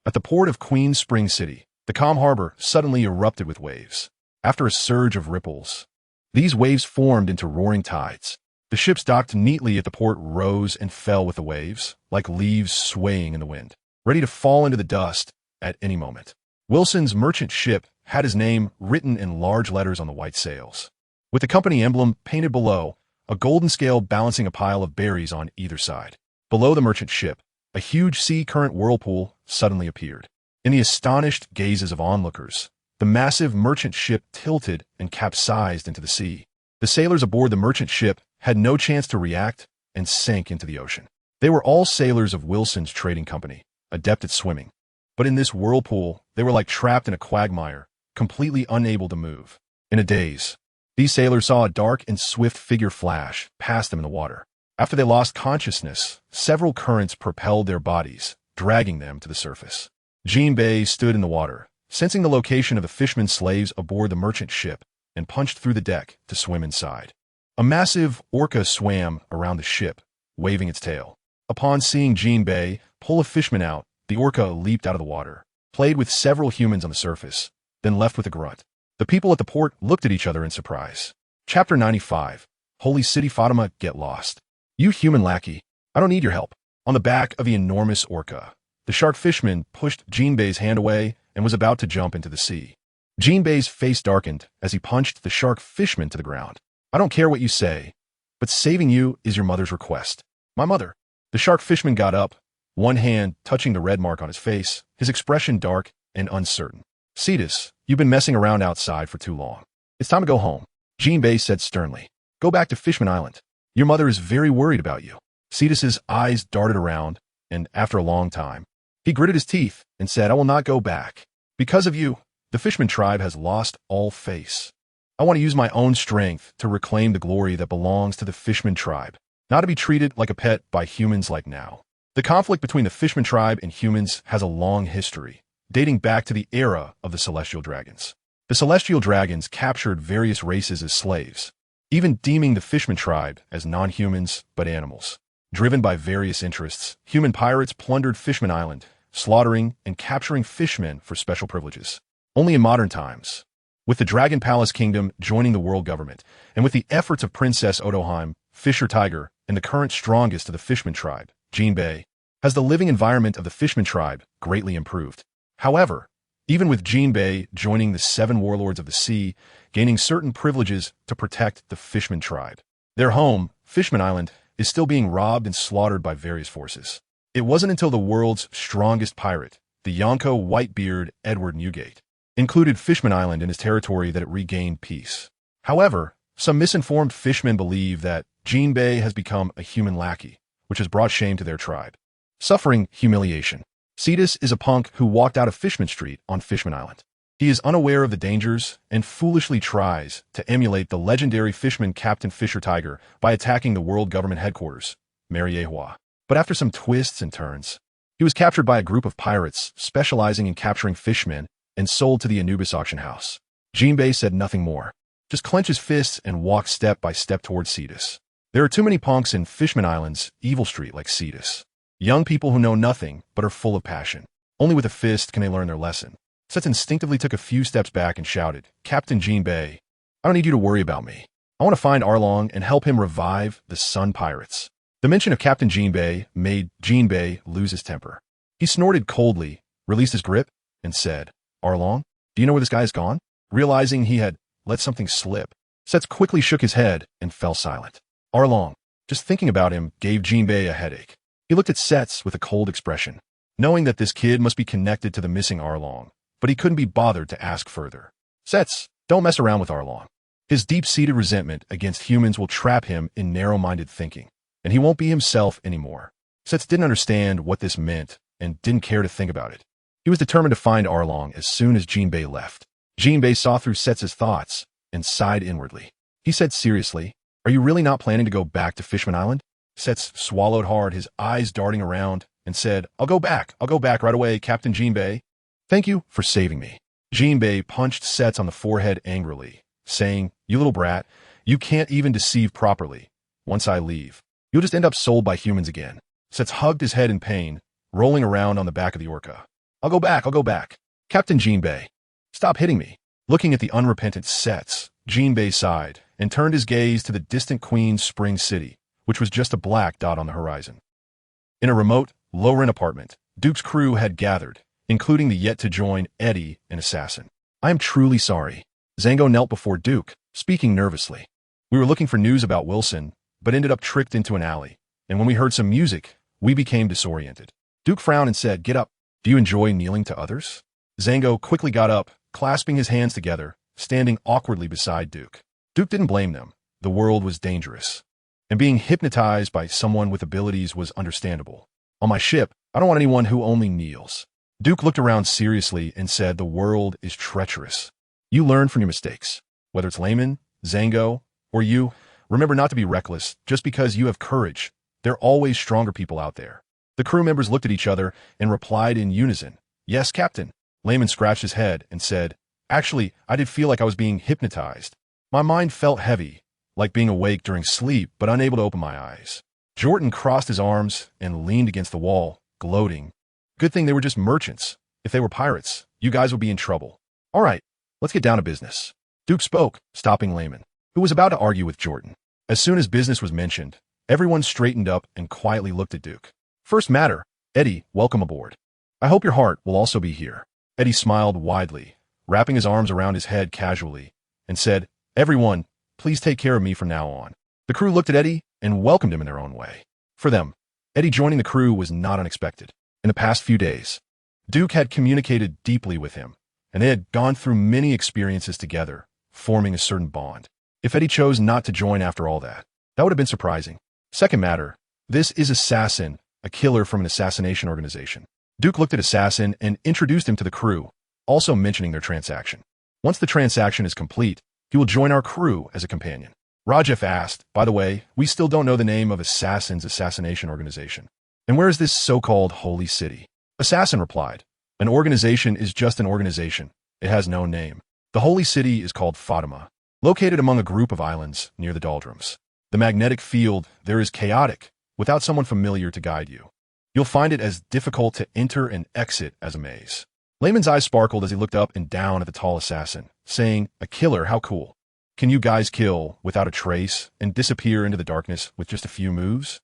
At the port of Queen Spring City, the calm harbor suddenly erupted with waves. After a surge of ripples, these waves formed into roaring tides. The ships docked neatly at the port rose and fell with the waves, like leaves swaying in the wind, ready to fall into the dust at any moment. Wilson's merchant ship had his name written in large letters on the white sails, with the company emblem painted below, a golden scale balancing a pile of berries on either side. Below the merchant ship, a huge sea current whirlpool suddenly appeared. In the astonished gazes of onlookers, the massive merchant ship tilted and capsized into the sea. The sailors aboard the merchant ship had no chance to react and sank into the ocean. They were all sailors of Wilson's trading company, adept at swimming. But in this whirlpool, they were like trapped in a quagmire, completely unable to move. In a daze, these sailors saw a dark and swift figure flash past them in the water. After they lost consciousness, several currents propelled their bodies, dragging them to the surface. Jinbei stood in the water, sensing the location of the fishermen slaves aboard the merchant ship, and punched through the deck to swim inside. A massive orca swam around the ship, waving its tail. Upon seeing Jinbei pull a fishman out, the orca leaped out of the water, played with several humans on the surface, then left with a grunt. The people at the port looked at each other in surprise. Chapter 95. Holy City Fatima, get lost. "You human lackey, I don't need your help." On the back of the enormous orca, the shark fishman pushed Jinbei's hand away and was about to jump into the sea. Jinbei's face darkened as he punched the shark fishman to the ground. "I don't care what you say, but saving you is your mother's request." "My mother?" The shark fishman got up, one hand touching the red mark on his face, his expression dark and uncertain. "Cetus, you've been messing around outside for too long. It's time to go home," Jinbei said sternly. "Go back to Fishman Island. Your mother is very worried about you." Cetus's eyes darted around, and after a long time, he gritted his teeth and said, "I will not go back. Because of you, the Fishman tribe has lost all face. I want to use my own strength to reclaim the glory that belongs to the Fishman tribe, not to be treated like a pet by humans like now." The conflict between the Fishman tribe and humans has a long history, dating back to the era of the Celestial Dragons. The Celestial Dragons captured various races as slaves, even deeming the Fishman tribe as non-humans but animals. Driven by various interests, human pirates plundered Fishman Island, slaughtering and capturing fishmen for special privileges. Only in modern times, with the Dragon Palace Kingdom joining the world government, and with the efforts of Princess Otoheim, Fisher Tiger, and the current strongest of the Fishman tribe, Jinbei, has the living environment of the Fishman tribe greatly improved. However, even with Jinbei joining the 7 warlords of the sea, gaining certain privileges to protect the Fishman tribe, their home, Fishman Island, is still being robbed and slaughtered by various forces. It wasn't until the world's strongest pirate, the Yonko Whitebeard Edward Newgate, included Fishman Island in his territory that it regained peace. However, some misinformed fishmen believe that Jinbei has become a human lackey, which has brought shame to their tribe. Suffering humiliation. Cetus is a punk who walked out of Fishman Street on Fishman Island. He is unaware of the dangers and foolishly tries to emulate the legendary fishman Captain Fisher Tiger by attacking the world government headquarters, Mariehua. But after some twists and turns, he was captured by a group of pirates specializing in capturing fishmen and sold to the Anubis auction house. Jinbei said nothing more, just clenched his fists and walked step by step towards Cetus. There are too many punks in Fishman Island's evil street like Cetus. Young people who know nothing but are full of passion. Only with a fist can they learn their lesson. Cetus instinctively took a few steps back and shouted, "Captain Jinbei, I don't need you to worry about me. I want to find Arlong and help him revive the Sun Pirates." The mention of Captain Jinbei made Jinbei lose his temper. He snorted coldly, released his grip, and said, "Arlong, do you know where this guy has gone?" Realizing he had let something slip, Cetus quickly shook his head and fell silent. Arlong, just thinking about him, gave Jinbei a headache. He looked at Cetus with a cold expression, knowing that this kid must be connected to the missing Arlong, but he couldn't be bothered to ask further. "Cetus, don't mess around with Arlong. His deep-seated resentment against humans will trap him in narrow-minded thinking, and he won't be himself anymore." Cetus didn't understand what this meant and didn't care to think about it. He was determined to find Arlong as soon as Jinbei left. Jinbei saw through Sets's thoughts and sighed inwardly. He said seriously, "Are you really not planning to go back to Fishman Island?" Sets swallowed hard, his eyes darting around, and said, I'll go back right away, Captain Jinbei. Thank you for saving me." Jinbei punched Sets on the forehead angrily, saying, "You little brat, you can't even deceive properly. Once I leave, you'll just end up sold by humans again." Sets hugged his head in pain, rolling around on the back of the orca. I'll go back. Captain Jinbei, stop hitting me." Looking at the unrepentant Sets, Jinbei sighed and turned his gaze to the distant Queen's Spring City, which was just a black dot on the horizon. In a remote, low-rent apartment, Duke's crew had gathered, including the yet-to-join Eddie, an assassin. "I am truly sorry." Zango knelt before Duke, speaking nervously. "We were looking for news about Wilson, but ended up tricked into an alley, and when we heard some music, we became disoriented." Duke frowned and said, "Get up. Do you enjoy kneeling to others?" Zango quickly got up, clasping his hands together, standing awkwardly beside Duke. Duke didn't blame them. The world was dangerous, and being hypnotized by someone with abilities was understandable. "On my ship, I don't want anyone who only kneels." Duke looked around seriously and said, "The world is treacherous. You learn from your mistakes. Whether it's Layman, Zango, or you, remember not to be reckless just because you have courage. There are always stronger people out there." The crew members looked at each other and replied in unison, "Yes, Captain." Layman scratched his head and said, "Actually, I did feel like I was being hypnotized. My mind felt heavy, like being awake during sleep but unable to open my eyes." Jordan crossed his arms and leaned against the wall, gloating. "Good thing they were just merchants. If they were pirates, you guys would be in trouble. All right, let's get down to business." Duke spoke, stopping Layman, who was about to argue with Jordan. As soon as business was mentioned, everyone straightened up and quietly looked at Duke. "First matter, Eddie, welcome aboard. I hope your heart will also be here." Eddie smiled widely, wrapping his arms around his head casually, and said, "Everyone, please take care of me from now on." The crew looked at Eddie and welcomed him in their own way. For them, Eddie joining the crew was not unexpected. In the past few days, Duke had communicated deeply with him, and they had gone through many experiences together, forming a certain bond. If Eddie chose not to join after all that, that would have been surprising. Second matter, this is Assassin, a killer from an assassination organization. Duke looked at Assassin and introduced him to the crew, also mentioning their transaction. Once the transaction is complete, he will join our crew as a companion. Rajef asked, "By the way, we still don't know the name of Assassin's assassination organization. And where is this so-called Holy City?" Assassin replied, "An organization is just an organization. It has no name. The Holy City is called Fatima, located among a group of islands near the doldrums. The magnetic field there is chaotic, without someone familiar to guide you. You'll find it as difficult to enter and exit as a maze." Layman's eyes sparkled as he looked up and down at the tall assassin, saying, "A killer, how cool. Can you guys kill without a trace and disappear into the darkness with just a few moves?"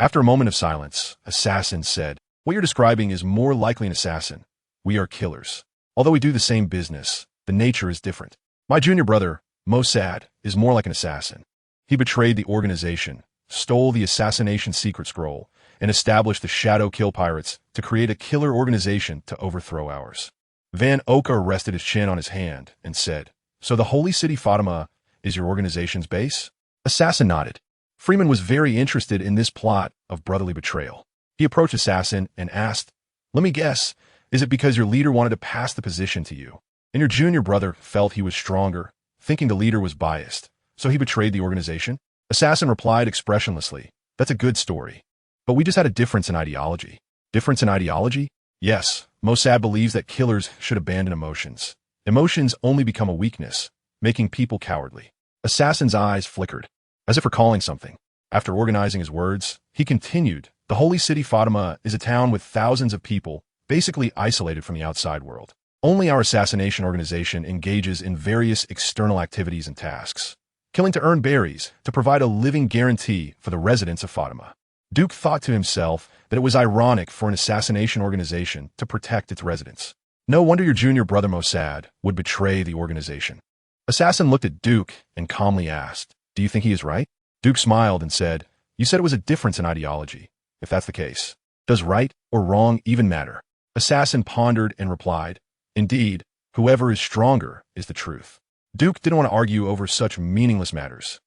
After a moment of silence, Assassin said, "What you're describing is more likely an assassin. We are killers. Although we do the same business, the nature is different. My junior brother, Mossad, is more like an assassin. He betrayed the organization, stole the assassination secret scroll, and established the Shadow Kill Pirates to create a killer organization to overthrow ours." Van Oka rested his chin on his hand and said, "So the Holy City Fatima is your organization's base?" Assassin nodded. Freeman was very interested in this plot of brotherly betrayal. He approached Assassin and asked, "Let me guess, is it because your leader wanted to pass the position to you, and your junior brother felt he was stronger, thinking the leader was biased, so he betrayed the organization?" Assassin replied expressionlessly, "That's a good story. But we just had a difference in ideology." "Difference in ideology?" "Yes, Mossad believes that killers should abandon emotions. Emotions only become a weakness, making people cowardly." Assassin's eyes flickered, as if recalling something. After organizing his words, he continued, "The Holy City Fatima is a town with thousands of people, basically isolated from the outside world. Only our assassination organization engages in various external activities and tasks, killing to earn berries to provide a living guarantee for the residents of Fatima." Duke thought to himself that it was ironic for an assassination organization to protect its residents. No wonder your junior brother Mossad would betray the organization. Assassin looked at Duke and calmly asked, "Do you think he is right?" Duke smiled and said, "You said it was a difference in ideology. If that's the case, does right or wrong even matter?" Assassin pondered and replied, "Indeed, whoever is stronger is the truth." Duke didn't want to argue over such meaningless matters,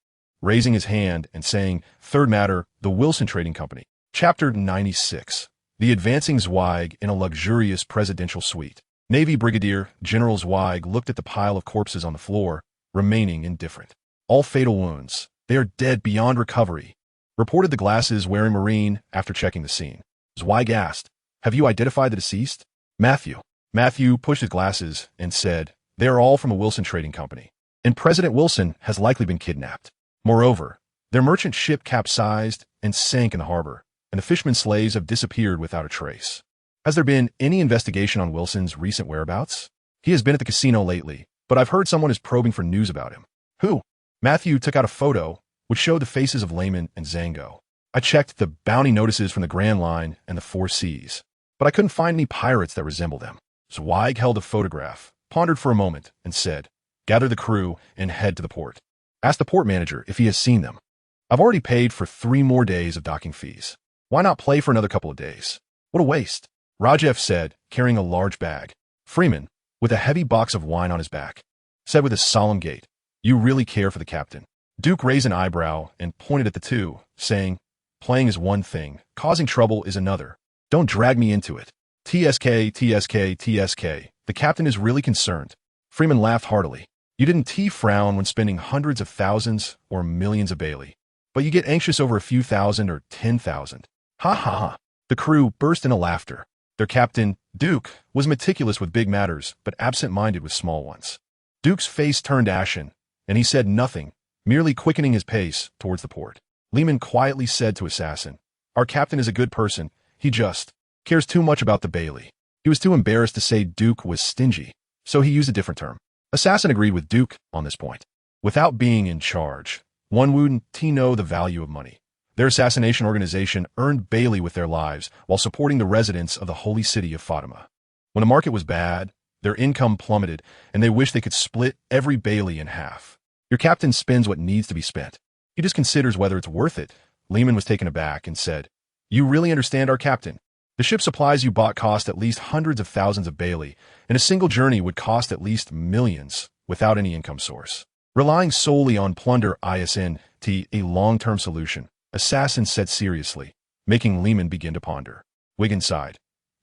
raising his hand and saying, "Third matter, the Wilson Trading Company." Chapter 96. The advancing Zweig in a luxurious presidential suite. Navy Brigadier General Zweig looked at the pile of corpses on the floor, remaining indifferent. All fatal wounds. They are dead beyond recovery, reported the glasses-wearing Marine after checking the scene. Zweig asked, "Have you identified the deceased?" Matthew pushed his glasses and said, "They are all from a Wilson trading company, and President Wilson has likely been kidnapped. Moreover, their merchant ship capsized and sank in the harbor, and the fishermen slaves have disappeared without a trace. Has there been any investigation on Wilson's recent whereabouts? He has been at the casino lately, but I've heard someone is probing for news about him." "Who?" Matthew took out a photo which showed the faces of Layman and Zango. "I checked the bounty notices from the Grand Line and the Four Seas, but I couldn't find any pirates that resemble them." Zweig held a photograph, pondered for a moment, and said, "Gather the crew and head to the port. Ask the port manager if he has seen them. I've already paid for 3 more days of docking fees. Why not play for another couple of days? What a waste," Rajeff said, carrying a large bag. Freeman, with a heavy box of wine on his back, said with a solemn gait, "You really care for the captain." Duke raised an eyebrow and pointed at the two, saying, "Playing is one thing, causing trouble is another. Don't drag me into it." TSK. The captain is really concerned. Freeman laughed heartily. "You didn't frown when spending hundreds of thousands or millions of Bailey, but you get anxious over a few thousand or 10,000. Ha ha ha." The crew burst into laughter. Their captain, Duke, was meticulous with big matters, but absent-minded with small ones. Duke's face turned ashen, and he said nothing, merely quickening his pace towards the port. Lehman quietly said to Assassin, "Our captain is a good person. He just cares too much about the Bailey." He was too embarrassed to say Duke was stingy, so he used a different term. Assassin agreed with Duke on this point. Without being in charge, one wouldn't know the value of money. Their assassination organization earned Bailey with their lives while supporting the residents of the holy city of Fatima. When the market was bad, their income plummeted, and they wished they could split every Bailey in half. Your captain spends what needs to be spent. He just considers whether it's worth it. Lehman was taken aback and said, "You really understand our captain? The ship supplies you bought cost at least hundreds of thousands of Bailey, and a single journey would cost at least millions without any income source. Relying solely on plunder isn't a long-term solution," Assassin said seriously, making Lehman begin to ponder. Wiggins sighed.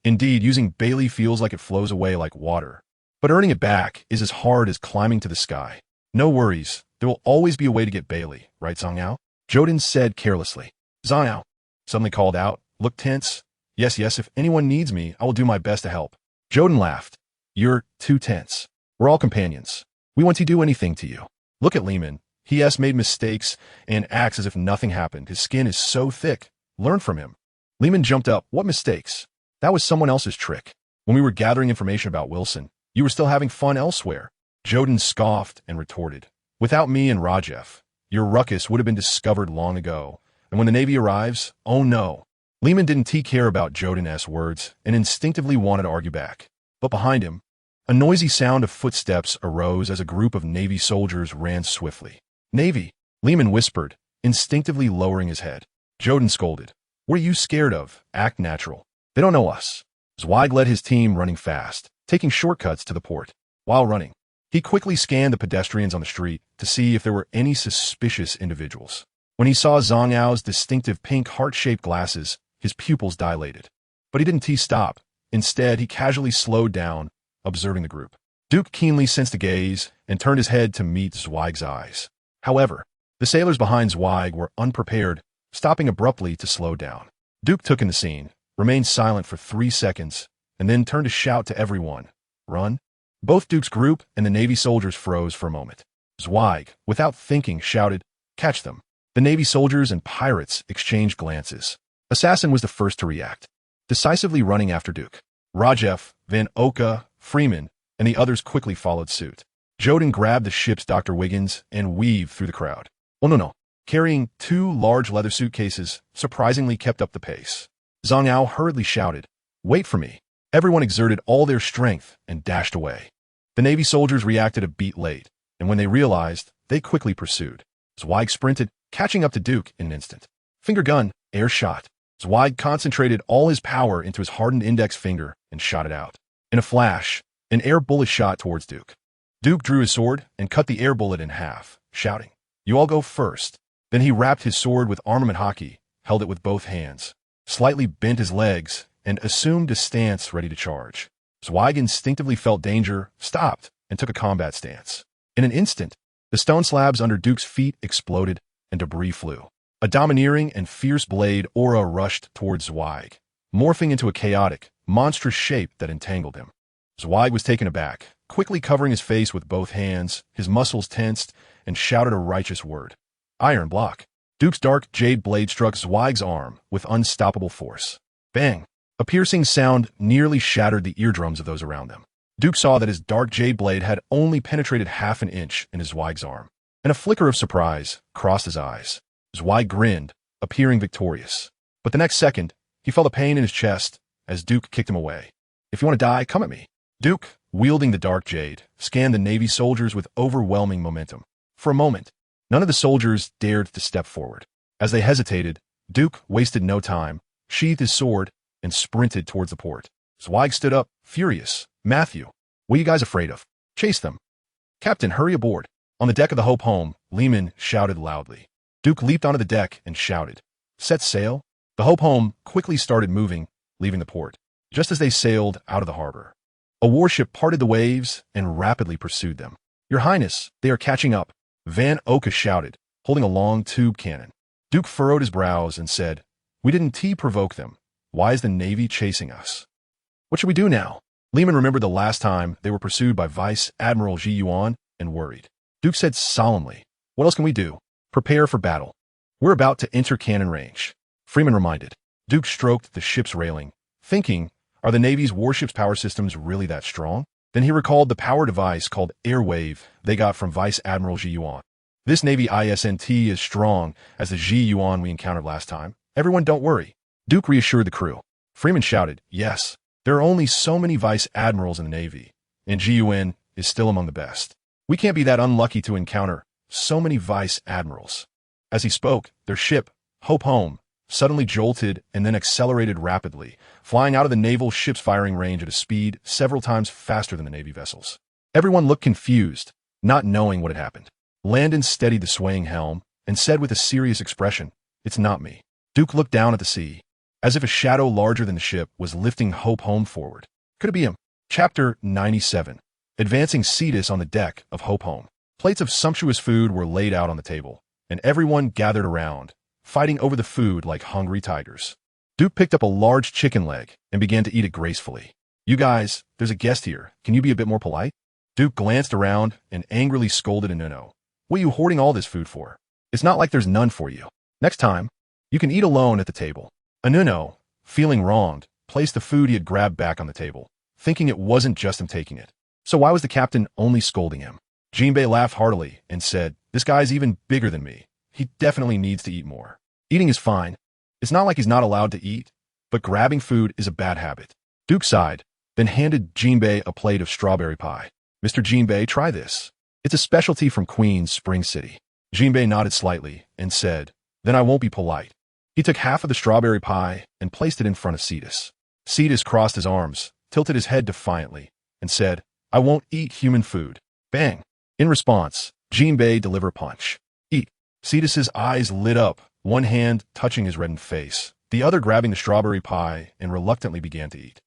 "Indeed, using Bailey feels like it flows away like water, but earning it back is as hard as climbing to the sky. No worries, there will always be a way to get Bailey, right, Zhang? Joden said carelessly. Zhang suddenly called out, looked tense. Yes, if anyone needs me, I will do my best to help." Joden laughed. "You're too tense. We're all companions. We want to do anything to you. Look at Lehman. He has made mistakes and acts as if nothing happened. His skin is so thick. Learn from him." Lehman jumped up. "What mistakes? That was someone else's trick. When we were gathering information about Wilson, you were still having fun elsewhere." Joden scoffed and retorted, "Without me and Rajeff, your ruckus would have been discovered long ago. And when the Navy arrives, oh no." Lehman didn't care about Joden's words and instinctively wanted to argue back. But behind him, a noisy sound of footsteps arose as a group of Navy soldiers ran swiftly. "Navy," Lehman whispered, instinctively lowering his head. Joden scolded. "What are you scared of? Act natural. They don't know us." Zweig led his team running fast, taking shortcuts to the port. While running, he quickly scanned the pedestrians on the street to see if there were any suspicious individuals. When he saw Zhang Yao's distinctive pink heart-shaped glasses, his pupils dilated. But he didn't stop. Instead, he casually slowed down, observing the group. Duke keenly sensed the gaze and turned his head to meet Zweig's eyes. However, the sailors behind Zweig were unprepared, stopping abruptly to slow down. Duke took in the scene, remained silent for 3 seconds, and then turned to shout to everyone, "Run!" Both Duke's group and the Navy soldiers froze for a moment. Zweig, without thinking, shouted, "Catch them!" The Navy soldiers and pirates exchanged glances. Assassin was the first to react, decisively running after Duke. Rajeff, Van Oka, Freeman, and the others quickly followed suit. Joden grabbed the ship's Dr. Wiggins and weaved through the crowd. Oh no. Carrying 2 large leather suitcases, surprisingly kept up the pace. Zhang Yao hurriedly shouted, "Wait for me." Everyone exerted all their strength and dashed away. The Navy soldiers reacted a beat late, and when they realized, they quickly pursued. Zweig sprinted, catching up to Duke in an instant. Finger gun, air shot. Zweig concentrated all his power into his hardened index finger and shot it out. In a flash, an air bullet shot towards Duke. Duke drew his sword and cut the air bullet in half, shouting, "You all go first." Then he wrapped his sword with armament Haki, held it with both hands, slightly bent his legs, and assumed a stance ready to charge. Zweig instinctively felt danger, stopped, and took a combat stance. In an instant, the stone slabs under Duke's feet exploded, and debris flew. A domineering and fierce blade aura rushed towards Zweig, morphing into a chaotic, monstrous shape that entangled him. Zweig was taken aback, quickly covering his face with both hands, his muscles tensed, and shouted a righteous word. Iron block. Duke's dark jade blade struck Zweig's arm with unstoppable force. Bang! A piercing sound nearly shattered the eardrums of those around them. Duke saw that his dark jade blade had only penetrated half an inch in his Zweig's arm, and a flicker of surprise crossed his eyes. Zweig grinned, appearing victorious. But the next second, he felt a pain in his chest as Duke kicked him away. If you want to die, come at me. Duke, wielding the dark jade, scanned the Navy soldiers with overwhelming momentum. For a moment, none of the soldiers dared to step forward. As they hesitated, Duke wasted no time, sheathed his sword, and sprinted towards the port. Zweig stood up, furious. Matthew, what are you guys afraid of? Chase them. Captain, hurry aboard. On the deck of the Hope Home, Lehman shouted loudly. Duke leaped onto the deck and shouted, Set sail? The Hope Home quickly started moving, leaving the port. Just as they sailed out of the harbor, a warship parted the waves and rapidly pursued them. Your Highness, they are catching up, Van Oka shouted, holding a long tube cannon. Duke furrowed his brows and said, We didn't provoke them. Why is the Navy chasing us? What should we do now? Lehman remembered the last time they were pursued by Vice Admiral Ji Yuan and worried. Duke said solemnly, What else can we do? Prepare for battle. We're about to enter cannon range. Freeman reminded. Duke stroked the ship's railing, thinking, Are the Navy's warship's power systems really that strong? Then he recalled the power device called Airwave they got from Vice Admiral Ji Yuan. This Navy ISNT is strong as the Ji Yuan we encountered last time. Everyone don't worry. Duke reassured the crew. Freeman shouted, Yes, there are only so many Vice Admirals in the Navy, and Ji Yuan is still among the best. We can't be that unlucky to encounter so many Vice Admirals. As he spoke, their ship, Hope Home, suddenly jolted and then accelerated rapidly, flying out of the naval ship's firing range at a speed several times faster than the Navy vessels. Everyone looked confused, not knowing what had happened. Landon steadied the swaying helm and said with a serious expression, It's not me. Duke looked down at the sea, as if a shadow larger than the ship was lifting Hope Home forward. Could it be him? Chapter 97. Advancing Cetus on the deck of Hope Home. Plates of sumptuous food were laid out on the table, and everyone gathered around, fighting over the food like hungry tigers. Duke picked up a large chicken leg and began to eat it gracefully. You guys, there's a guest here. Can you be a bit more polite? Duke glanced around and angrily scolded Anuno. What are you hoarding all this food for? It's not like there's none for you. Next time, you can eat alone at the table. Anuno, feeling wronged, placed the food he had grabbed back on the table, thinking it wasn't just him taking it. So why was the captain only scolding him? Jinbei laughed heartily and said, This guy's even bigger than me. He definitely needs to eat more. Eating is fine. It's not like he's not allowed to eat, but grabbing food is a bad habit. Duke sighed, then handed Jinbei a plate of strawberry pie. Mr. Jinbei, try this. It's a specialty from Queen's Spring City. Jinbei nodded slightly and said, Then I won't be polite. He took half of the strawberry pie and placed it in front of Cetus. Cetus crossed his arms, tilted his head defiantly, and said, I won't eat human food. Bang. In response, Jinbei delivered a punch. Eat. Cetus's eyes lit up, one hand touching his reddened face, the other grabbing the strawberry pie and reluctantly began to eat.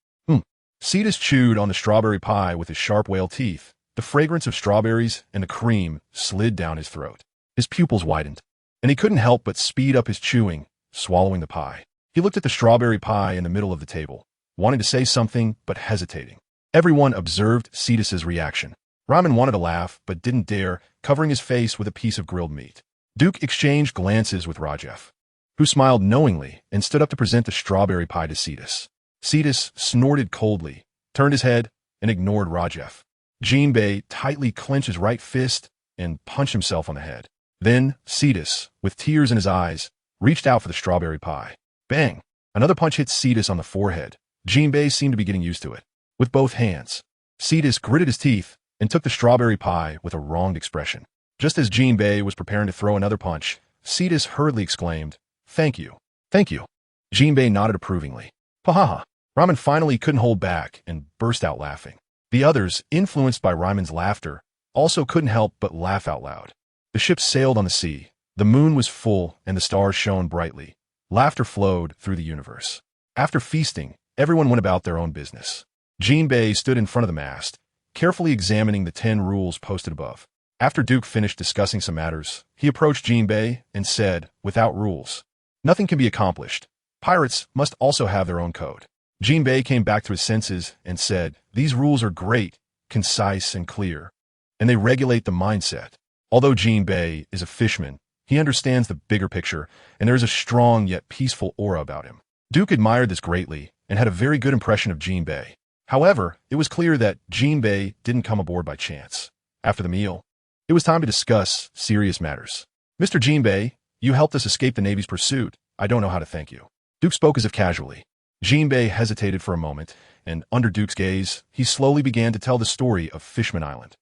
Cetus chewed on the strawberry pie with his sharp whale teeth. The fragrance of strawberries and the cream slid down his throat. His pupils widened, and he couldn't help but speed up his chewing, swallowing the pie. He looked at the strawberry pie in the middle of the table, wanting to say something but hesitating. Everyone observed Cetus's reaction. Ryman wanted to laugh, but didn't dare, covering his face with a piece of grilled meat. Duke exchanged glances with Rajef, who smiled knowingly and stood up to present the strawberry pie to Cetus. Cetus snorted coldly, turned his head, and ignored Rajef. Jinbei tightly clenched his right fist and punched himself on the head. Then Cetus, with tears in his eyes, reached out for the strawberry pie. Bang! Another punch hit Cetus on the forehead. Jinbei seemed to be getting used to it. With both hands, Cetus gritted his teeth and took the strawberry pie with a wronged expression. Just as Jinbei was preparing to throw another punch, Cetus hurriedly exclaimed, Thank you. Thank you. Jinbei nodded approvingly. Ha. Ramen finally couldn't hold back and burst out laughing. The others, influenced by Ryman's laughter, also couldn't help but laugh out loud. The ship sailed on the sea. The moon was full and the stars shone brightly. Laughter flowed through the universe. After feasting, everyone went about their own business. Jinbei stood in front of the mast, carefully examining the 10 rules posted above. After Duke finished discussing some matters, he approached Jinbei and said, "Without rules, nothing can be accomplished. Pirates must also have their own code." Jinbei came back to his senses and said, "These rules are great, concise, and clear, and they regulate the mindset." Although Jinbei is a fishman, he understands the bigger picture, and there is a strong yet peaceful aura about him. Duke admired this greatly and had a very good impression of Jinbei. However, it was clear that Jinbei didn't come aboard by chance. After the meal, it was time to discuss serious matters. "Mr. Jinbei, you helped us escape the Navy's pursuit. I don't know how to thank you." Duke spoke as if casually. Jinbei hesitated for a moment, and under Duke's gaze, he slowly began to tell the story of Fishman Island.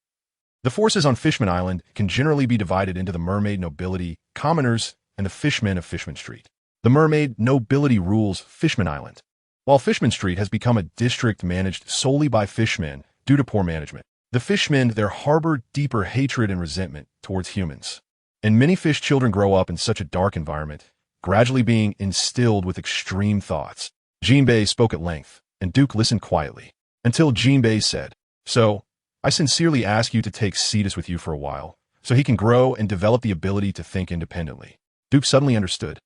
The forces on Fishman Island can generally be divided into the mermaid nobility, commoners, and the fishmen of Fishman Street. The mermaid nobility rules Fishman Island, while Fishman Street has become a district managed solely by fishmen due to poor management. The fishmen there harbor deeper hatred and resentment towards humans, and many fish children grow up in such a dark environment, gradually being instilled with extreme thoughts. Jinbei spoke at length, and Duke listened quietly, until Jinbei said, "So, I sincerely ask you to take Cetus with you for a while, so he can grow and develop the ability to think independently." Duke suddenly understood.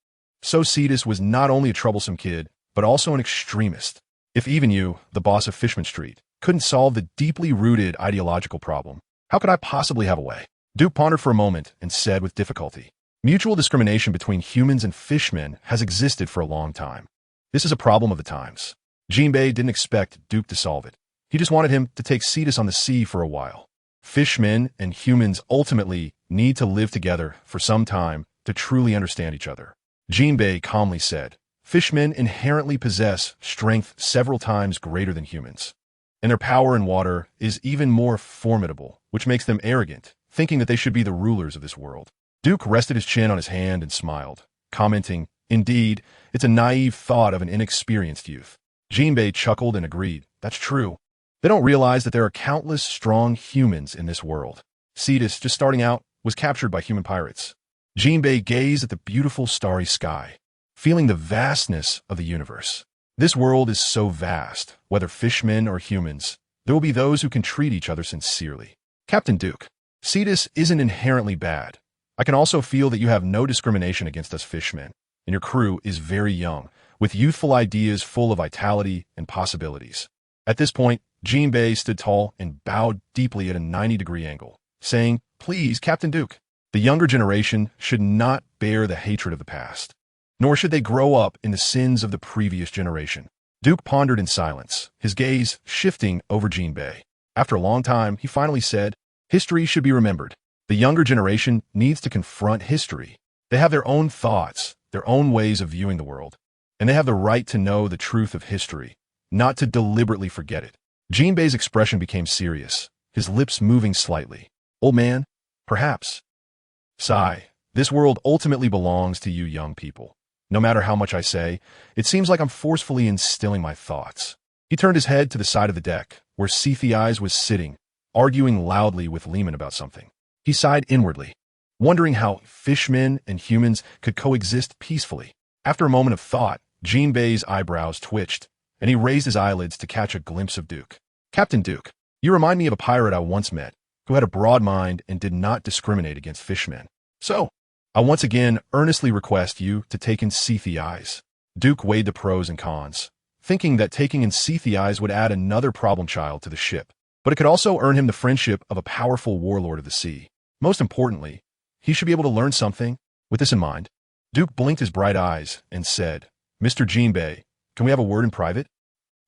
So Cetus was not only a troublesome kid, but also an extremist. If even you, the boss of Fishman Street, couldn't solve the deeply rooted ideological problem, how could I possibly have a way? Duke pondered for a moment and said with difficulty, "Mutual discrimination between humans and fishmen has existed for a long time. This is a problem of the times." Jinbei didn't expect Duke to solve it. He just wanted him to take Cetus on the sea for a while. Fishmen and humans ultimately need to live together for some time to truly understand each other. Jinbei calmly said, "Fishmen inherently possess strength several times greater than humans, and their power in water is even more formidable, which makes them arrogant, thinking that they should be the rulers of this world." Duke rested his chin on his hand and smiled, commenting, "Indeed, it's a naive thought of an inexperienced youth." Jinbei chuckled and agreed, "That's true. They don't realize that there are countless strong humans in this world." Cetus, just starting out, was captured by human pirates. Jinbei gazed at the beautiful starry sky, feeling the vastness of the universe. This world is so vast, whether fishmen or humans, there will be those who can treat each other sincerely. "Captain Duke, Cetus isn't inherently bad. I can also feel that you have no discrimination against us fishmen, and your crew is very young, with youthful ideas full of vitality and possibilities." At this point, Jinbei stood tall and bowed deeply at a 90-degree angle, saying, "Please, Captain Duke, the younger generation should not bear the hatred of the past, nor should they grow up in the sins of the previous generation." Duke pondered in silence, his gaze shifting over Jinbei. After a long time, he finally said, "History should be remembered. The younger generation needs to confront history. They have their own thoughts, their own ways of viewing the world, and they have the right to know the truth of history, not to deliberately forget it." Jinbei's expression became serious, his lips moving slightly. "Old man, perhaps. Sigh, this world ultimately belongs to you young people. No matter how much I say, it seems like I'm forcefully instilling my thoughts." He turned his head to the side of the deck, where Cetheis was sitting, arguing loudly with Lehman about something. He sighed inwardly, wondering how fishmen and humans could coexist peacefully. After a moment of thought, Jinbei's eyebrows twitched, and he raised his eyelids to catch a glimpse of Duke. "Captain Duke, you remind me of a pirate I once met, who had a broad mind and did not discriminate against fishmen. So, I once again earnestly request you to take in Cetheis." Duke weighed the pros and cons, thinking that taking in Cetheis would add another problem child to the ship, but it could also earn him the friendship of a powerful warlord of the sea. Most importantly, he should be able to learn something. With this in mind, Duke blinked his bright eyes and said, "Mr. Jinbei, can we have a word in private?"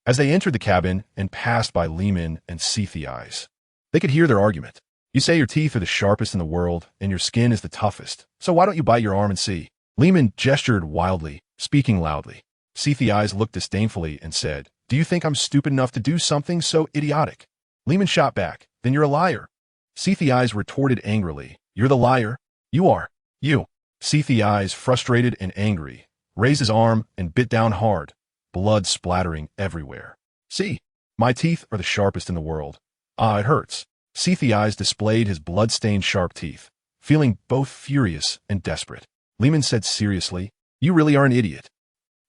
As they entered the cabin and passed by Lehman and Cetheis, they could hear their argument. "You say your teeth are the sharpest in the world, and your skin is the toughest, so why don't you bite your arm and see?" Lehman gestured wildly, speaking loudly. Cetheis looked disdainfully and said, "Do you think I'm stupid enough to do something so idiotic?" Lehman shot back, "Then you're a liar." Cetheis retorted angrily, "You're the liar. You are. You." Cetheis, frustrated and angry, raised his arm and bit down hard, blood splattering everywhere. "See, my teeth are the sharpest in the world. Ah, it hurts." Cetheis displayed his blood-stained sharp teeth, feeling both furious and desperate. Lehman said seriously, "You really are an idiot.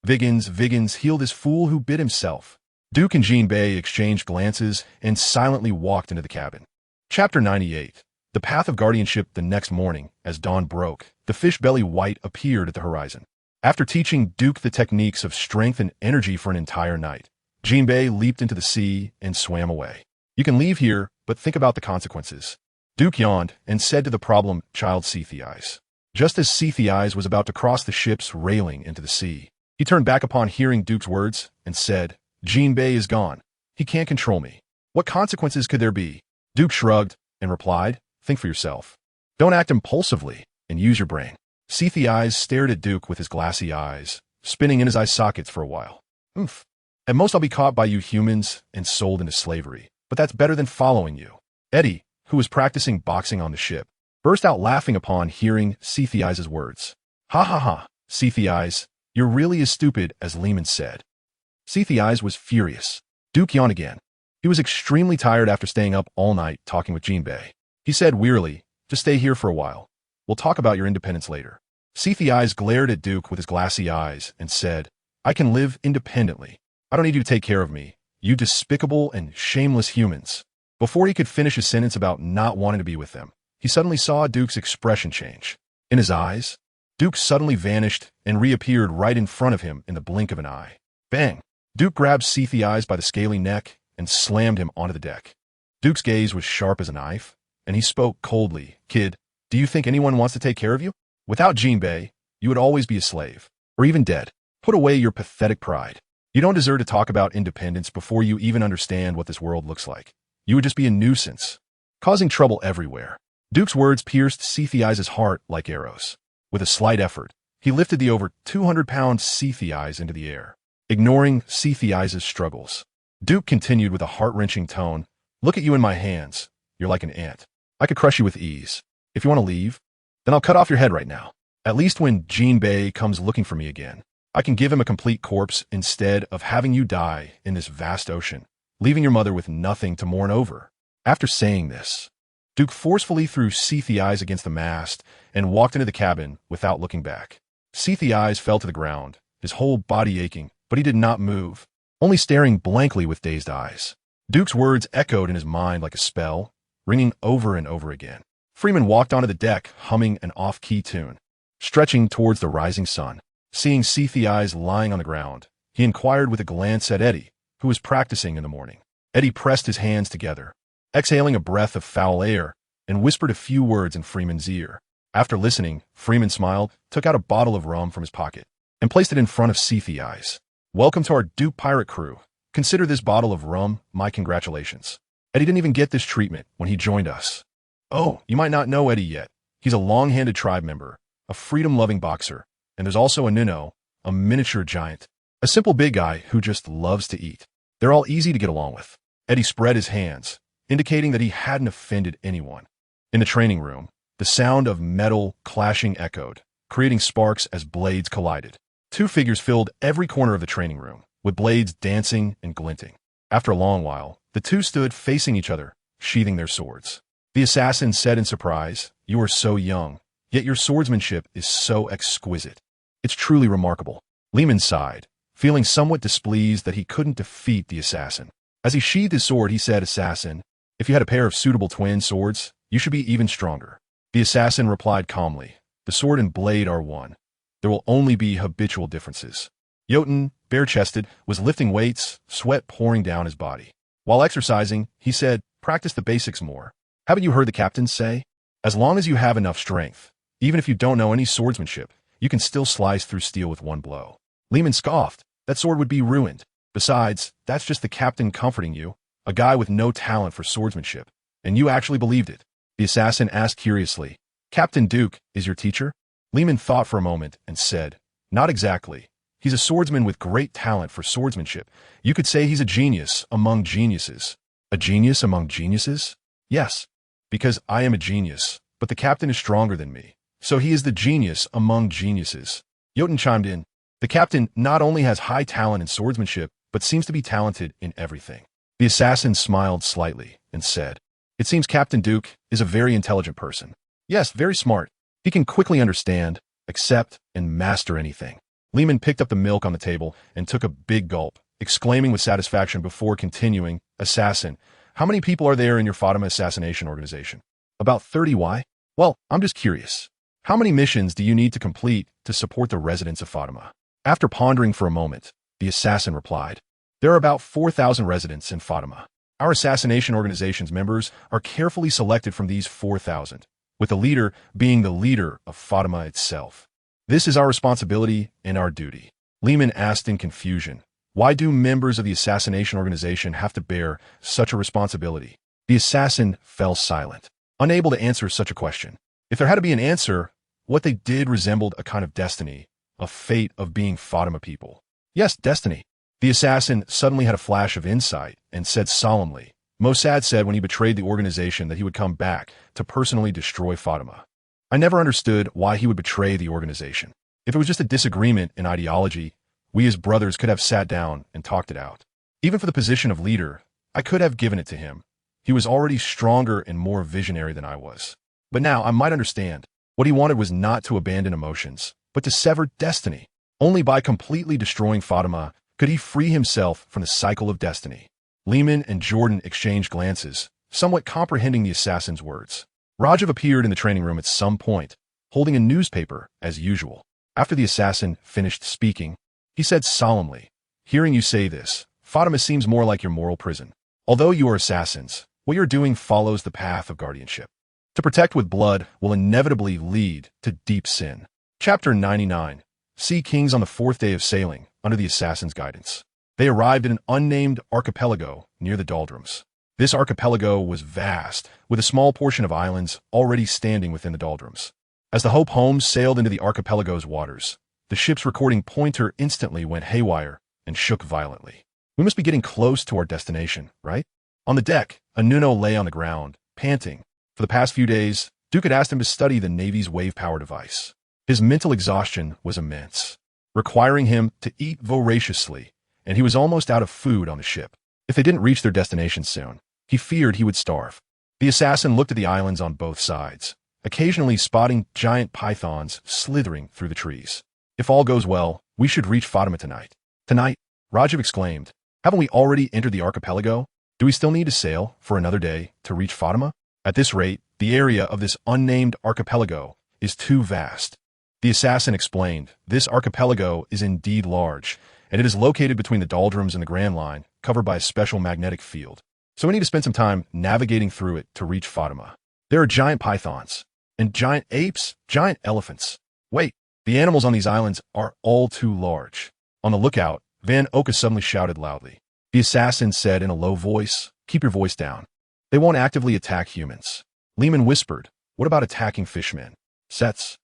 Viggens, heal this fool who bit himself. Duke and Jinbei exchanged glances and silently walked into the cabin. Chapter 98. The Path of Guardianship. The next morning, as dawn broke, the fish belly white appeared at the horizon. After teaching Duke the techniques of strength and energy for an entire night, Jinbei leaped into the sea and swam away. You can leave here, but think about the consequences. Duke yawned and said to the problem child Eyes. Just as Eyes was about to cross the ship's railing into the sea, he turned back upon hearing Duke's words and said, Jinbei is gone. He can't control me. What consequences could there be? Duke shrugged and replied, think for yourself. Don't act impulsively and use your brain. Eyes stared at Duke with his glassy eyes, spinning in his eye sockets for a while. Oof. At most I'll be caught by you humans and sold into slavery, but that's better than following you. Eddie, who was practicing boxing on the ship, burst out laughing upon hearing Eyes' words. Ha ha ha, Eyes, you're really as stupid as Lehman said. Eyes was furious. Duke yawned again. He was extremely tired after staying up all night talking with Jinbei. He said wearily, just stay here for a while. We'll talk about your independence later. Eyes glared at Duke with his glassy eyes and said, I can live independently. I don't need you to take care of me, you despicable and shameless humans. Before he could finish his sentence about not wanting to be with them, he suddenly saw Duke's expression change. In his eyes, Duke suddenly vanished and reappeared right in front of him in the blink of an eye. Bang! Duke grabbed Eyes by the scaly neck and slammed him onto the deck. Duke's gaze was sharp as a knife, and he spoke coldly. Kid, do you think anyone wants to take care of you? Without Jinbei, you would always be a slave, or even dead. Put away your pathetic pride. You don't deserve to talk about independence before you even understand what this world looks like. You would just be a nuisance, causing trouble everywhere. Duke's words pierced Eyes' heart like arrows. With a slight effort, he lifted the over 200-pound Eyes into the air, ignoring Eyes' struggles. Duke continued with a heart-wrenching tone, look at you in my hands. You're like an ant. I could crush you with ease. If you want to leave, then I'll cut off your head right now. At least when Jinbei comes looking for me again, I can give him a complete corpse instead of having you die in this vast ocean, leaving your mother with nothing to mourn over. After saying this, Duke forcefully threw Eyes against the mast and walked into the cabin without looking back. Eyes fell to the ground, his whole body aching, but he did not move, only staring blankly with dazed eyes. Duke's words echoed in his mind like a spell, ringing over and over again. Freeman walked onto the deck, humming an off-key tune, stretching towards the rising sun. Seeing Eyes lying on the ground, he inquired with a glance at Eddie, who was practicing in the morning. Eddie pressed his hands together, exhaling a breath of foul air, and whispered a few words in Freeman's ear. After listening, Freeman smiled, took out a bottle of rum from his pocket, and placed it in front of Eyes. Welcome to our Duke pirate crew. Consider this bottle of rum my congratulations. Eddie didn't even get this treatment when he joined us. Oh, you might not know Eddie yet. He's a long-handed tribe member, a freedom-loving boxer, and there's also a Nino, a miniature giant, a simple big guy who just loves to eat. They're all easy to get along with. Eddie spread his hands, indicating that he hadn't offended anyone. In the training room, the sound of metal clashing echoed, creating sparks as blades collided. Two figures filled every corner of the training room, with blades dancing and glinting. After a long while, the two stood facing each other, sheathing their swords. The assassin said in surprise, "You are so young, yet your swordsmanship is so exquisite. It's truly remarkable." Lehman sighed, feeling somewhat displeased that he couldn't defeat the assassin. As he sheathed his sword, he said, "Assassin, if you had a pair of suitable twin swords, you should be even stronger." The assassin replied calmly, "The sword and blade are one. There will only be habitual differences." Jotun, bare-chested, was lifting weights, sweat pouring down his body. While exercising, he said, "Practice the basics more. Haven't you heard the captain say? As long as you have enough strength, even if you don't know any swordsmanship, you can still slice through steel with one blow." Lehman scoffed. That sword would be ruined. Besides, that's just the captain comforting you, a guy with no talent for swordsmanship. And you actually believed it. The assassin asked curiously, "Captain Duke is your teacher?" Lehman thought for a moment and said, "Not exactly. He's a swordsman with great talent for swordsmanship. You could say he's a genius among geniuses." "A genius among geniuses?" "Yes, because I am a genius, but the captain is stronger than me. So he is the genius among geniuses." Jotun chimed in, "The captain not only has high talent in swordsmanship, but seems to be talented in everything." The assassin smiled slightly and said, "It seems Captain Duke is a very intelligent person. Yes, very smart. He can quickly understand, accept, and master anything. Lehman picked up the milk on the table and took a big gulp, exclaiming with satisfaction before continuing, "Assassin, how many people are there in your Fatima assassination organization?" "About 30. Why?" "Well, I'm just curious. How many missions do you need to complete to support the residents of Fatima?" After pondering for a moment, the assassin replied, "There are about 4,000 residents in Fatima. Our assassination organization's members are carefully selected from these 4,000, with the leader being the leader of Fatima itself. This is our responsibility and our duty." Lehman asked in confusion, "Why do members of the assassination organization have to bear such a responsibility?" The assassin fell silent, unable to answer such a question. If there had to be an answer, what they did resembled a kind of destiny, a fate of being Fatima people. Yes, destiny. The assassin suddenly had a flash of insight and said solemnly, "Mossad said when he betrayed the organization that he would come back to personally destroy Fatima. I never understood why he would betray the organization. If it was just a disagreement in ideology, we as brothers could have sat down and talked it out. Even for the position of leader, I could have given it to him. He was already stronger and more visionary than I was. But now I might understand. What he wanted was not to abandon emotions, but to sever destiny. Only by completely destroying Fatima could he free himself from the cycle of destiny." Lehman and Jordan exchanged glances, somewhat comprehending the assassin's words. Rajiv appeared in the training room at some point, holding a newspaper as usual. After the assassin finished speaking, he said solemnly, "Hearing you say this, Fatima seems more like your moral prison. Although you are assassins, what you're doing follows the path of guardianship. To protect with blood will inevitably lead to deep sin." Chapter 99. Sea Kings on the fourth day of sailing, under the assassin's guidance. They arrived at an unnamed archipelago near the doldrums. This archipelago was vast, with a small portion of islands already standing within the doldrums. As the Hope Holmes sailed into the archipelago's waters, the ship's recording pointer instantly went haywire and shook violently. "We must be getting close to our destination, right?" On the deck, a Nuno lay on the ground, panting. For the past few days, Duke had asked him to study the Navy's wave power device. His mental exhaustion was immense, requiring him to eat voraciously, and he was almost out of food on the ship. If they didn't reach their destination soon, he feared he would starve. The assassin looked at the islands on both sides, occasionally spotting giant pythons slithering through the trees. "If all goes well, we should reach Fatima tonight." "Tonight?" Rajiv exclaimed. "Haven't we already entered the archipelago? Do we still need to sail for another day to reach Fatima? At this rate, the area of this unnamed archipelago is too vast." The assassin explained, "This archipelago is indeed large, and it is located between the doldrums and the Grand Line, covered by a special magnetic field. So we need to spend some time navigating through it to reach Fatima. There are giant pythons, and giant apes, giant elephants. Wait, the animals on these islands are all too large." "On the lookout," Van Oka suddenly shouted loudly. The assassin said in a low voice, "Keep your voice down. They won't actively attack humans." Lehman whispered, "What about attacking fishmen?" Sets.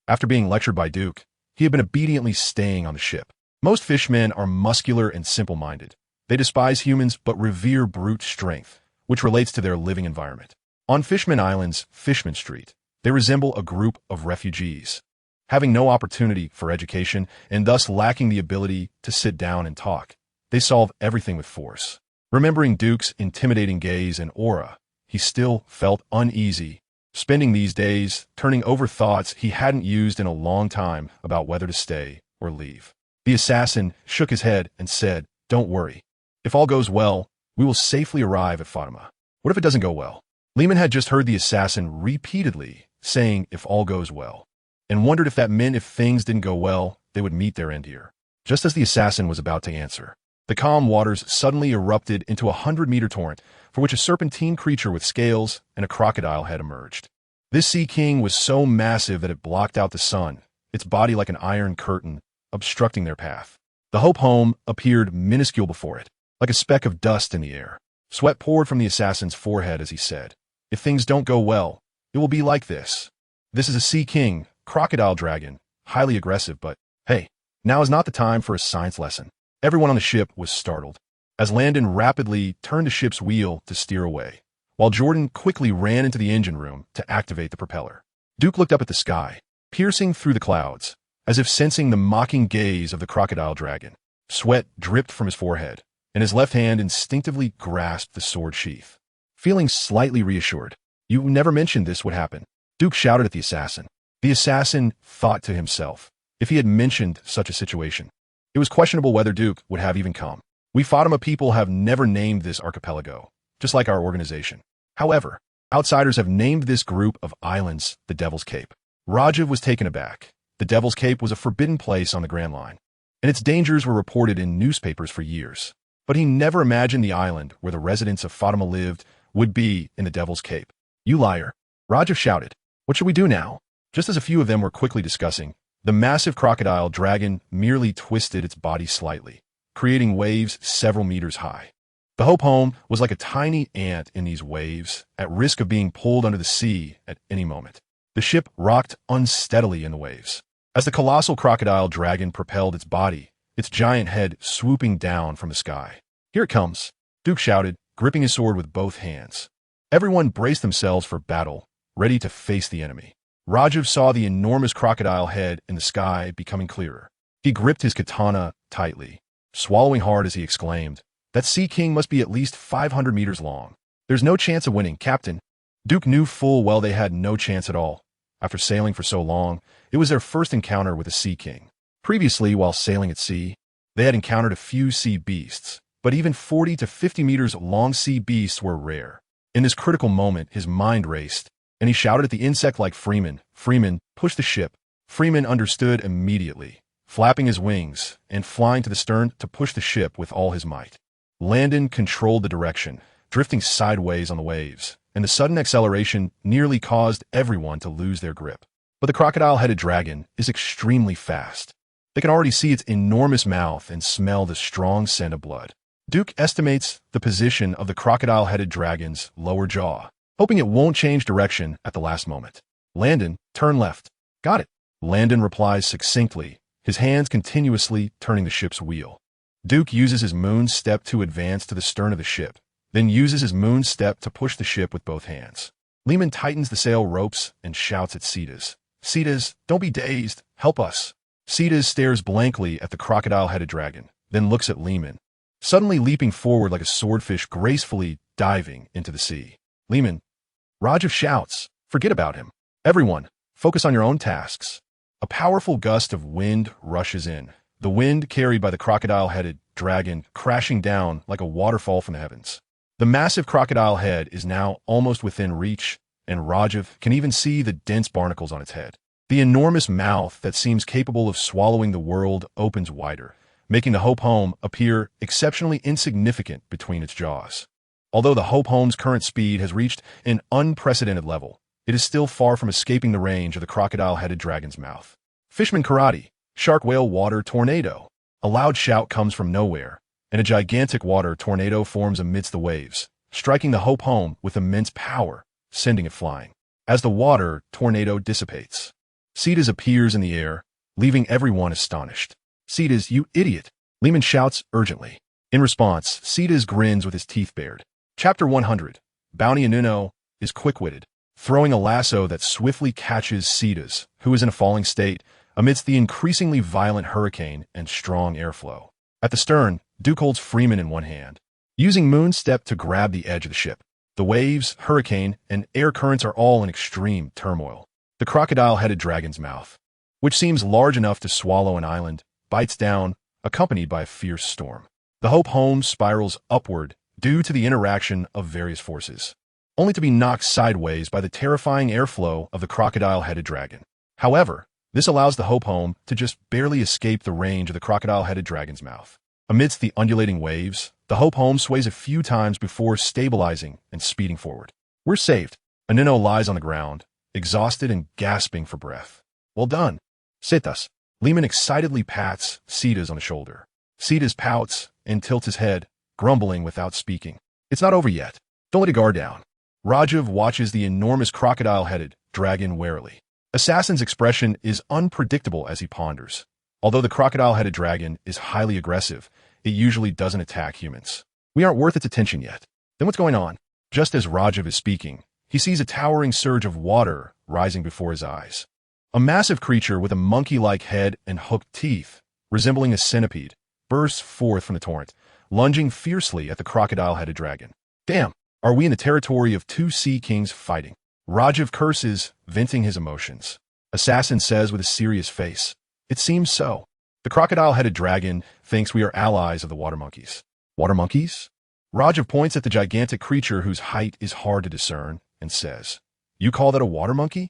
After being lectured by Duke, he had been obediently staying on the ship. Most fishmen are muscular and simple-minded. They despise humans but revere brute strength, which relates to their living environment. On Fishman Island's Fishman Street, they resemble a group of refugees. Having no opportunity for education and thus lacking the ability to sit down and talk, they solve everything with force. Remembering Duke's intimidating gaze and aura, he still felt uneasy, spending these days turning over thoughts he hadn't used in a long time about whether to stay or leave. The assassin shook his head and said, "Don't worry. If all goes well, we will safely arrive at Fatima." What if it doesn't go well? Lehman had just heard the assassin repeatedly saying, "if all goes well," and wondered if that meant if things didn't go well, they would meet their end here. Just as the assassin was about to answer, the calm waters suddenly erupted into a 100-meter torrent, for which a serpentine creature with scales and a crocodile had emerged. This sea king was so massive that it blocked out the sun, its body like an iron curtain, obstructing their path. The Hope Home appeared minuscule before it, like a speck of dust in the air. Sweat poured from the assassin's forehead as he said, "If things don't go well, it will be like this. This is a sea king, crocodile dragon, highly aggressive, but hey, now is not the time for a science lesson." Everyone on the ship was startled, as Landon rapidly turned the ship's wheel to steer away, while Jordan quickly ran into the engine room to activate the propeller. Duke looked up at the sky, piercing through the clouds, as if sensing the mocking gaze of the crocodile dragon. Sweat dripped from his forehead, and his left hand instinctively grasped the sword sheath. Feeling slightly reassured, "You never mentioned this would happen," Duke shouted at the assassin. The assassin thought to himself, if he had mentioned such a situation. It was questionable whether Duke would have even come. We Fatima people have never named this archipelago, just like our organization. However, outsiders have named this group of islands the Devil's Cape. Rajiv was taken aback. The Devil's Cape was a forbidden place on the Grand Line, and its dangers were reported in newspapers for years. But he never imagined the island where the residents of Fatima lived would be in the Devil's Cape. "You liar!" Rajiv shouted. "What should we do now?" Just as a few of them were quickly discussing, the massive crocodile dragon merely twisted its body slightly, creating waves several meters high. The Hope Home was like a tiny ant in these waves, at risk of being pulled under the sea at any moment. The ship rocked unsteadily in the waves. As the colossal crocodile dragon propelled its body, its giant head swooping down from the sky. "Here it comes," Duke shouted, gripping his sword with both hands. Everyone braced themselves for battle, ready to face the enemy. Rajiv saw the enormous crocodile head in the sky becoming clearer. He gripped his katana tightly, swallowing hard as he exclaimed, "That Sea King must be at least 500 meters long. There's no chance of winning, Captain." Duke knew full well they had no chance at all. After sailing for so long, it was their first encounter with a Sea King. Previously, while sailing at sea, they had encountered a few sea beasts, but even 40 to 50 meters long sea beasts were rare. In this critical moment, his mind raced, and he shouted at the insect like Freeman. "Freeman, push the ship." Freeman understood immediately, flapping his wings and flying to the stern to push the ship with all his might. Landon controlled the direction, drifting sideways on the waves, and the sudden acceleration nearly caused everyone to lose their grip. But the crocodile-headed dragon is extremely fast. They can already see its enormous mouth and smell the strong scent of blood. Duke estimates the position of the crocodile-headed dragon's lower jaw, hoping it won't change direction at the last moment. "Landon, turn left." "Got it." Landon replies succinctly, his hands continuously turning the ship's wheel. Duke uses his moon step to advance to the stern of the ship, then uses his moon step to push the ship with both hands. Lehman tightens the sail ropes and shouts at Cetas. "Cetas, don't be dazed. Help us." Cetas stares blankly at the crocodile-headed dragon, then looks at Lehman, suddenly leaping forward like a swordfish gracefully diving into the sea. "Lehman," Rajiv shouts, "forget about him. Everyone, focus on your own tasks." A powerful gust of wind rushes in, the wind carried by the crocodile-headed dragon crashing down like a waterfall from the heavens. The massive crocodile head is now almost within reach, and Rajiv can even see the dense barnacles on its head. The enormous mouth that seems capable of swallowing the world opens wider, making the Hope Home appear exceptionally insignificant between its jaws. Although the Hope Home's current speed has reached an unprecedented level, it is still far from escaping the range of the crocodile-headed dragon's mouth. "Fishman karate, shark whale water tornado." A loud shout comes from nowhere, and a gigantic water tornado forms amidst the waves, striking the Hope Home with immense power, sending it flying. As the water tornado dissipates, Cetas appears in the air, leaving everyone astonished. "Cetas, you idiot!" Lehman shouts urgently. In response, Cetas grins with his teeth bared. Chapter 100. Bounty Anuno is quick-witted, throwing a lasso that swiftly catches Cetas, who is in a falling state, amidst the increasingly violent hurricane and strong airflow. At the stern, Duke holds Freeman in one hand, using Moon Step to grab the edge of the ship. The waves, hurricane, and air currents are all in extreme turmoil. The crocodile-headed dragon's mouth, which seems large enough to swallow an island, bites down, accompanied by a fierce storm. The Hope Home spirals upward due to the interaction of various forces, only to be knocked sideways by the terrifying airflow of the crocodile-headed dragon. However, this allows the Hope Home to just barely escape the range of the crocodile-headed dragon's mouth. Amidst the undulating waves, the Hope Home sways a few times before stabilizing and speeding forward. "We're saved." Anuno lies on the ground, exhausted and gasping for breath. "Well done, Cetas." Lehman excitedly pats Cetas on the shoulder. Cetas pouts and tilts his head, grumbling without speaking. "It's not over yet. Don't let your guard down." Rajiv watches the enormous crocodile-headed dragon warily. Assassin's expression is unpredictable as he ponders. Although the crocodile-headed dragon is highly aggressive, it usually doesn't attack humans. "We aren't worth its attention yet." Then what's going on? Just as Rajiv is speaking, he sees a towering surge of water rising before his eyes. A massive creature with a monkey-like head and hooked teeth, resembling a centipede, bursts forth from the torrent, lunging fiercely at the crocodile-headed dragon. "Damn, are we in the territory of two sea kings fighting?" Rajiv curses, venting his emotions. Assassin says with a serious face, It seems so. The crocodile-headed dragon thinks we are allies of the water monkeys. Water monkeys? Rajiv points at the gigantic creature whose height is hard to discern and says, "You call that a water monkey?"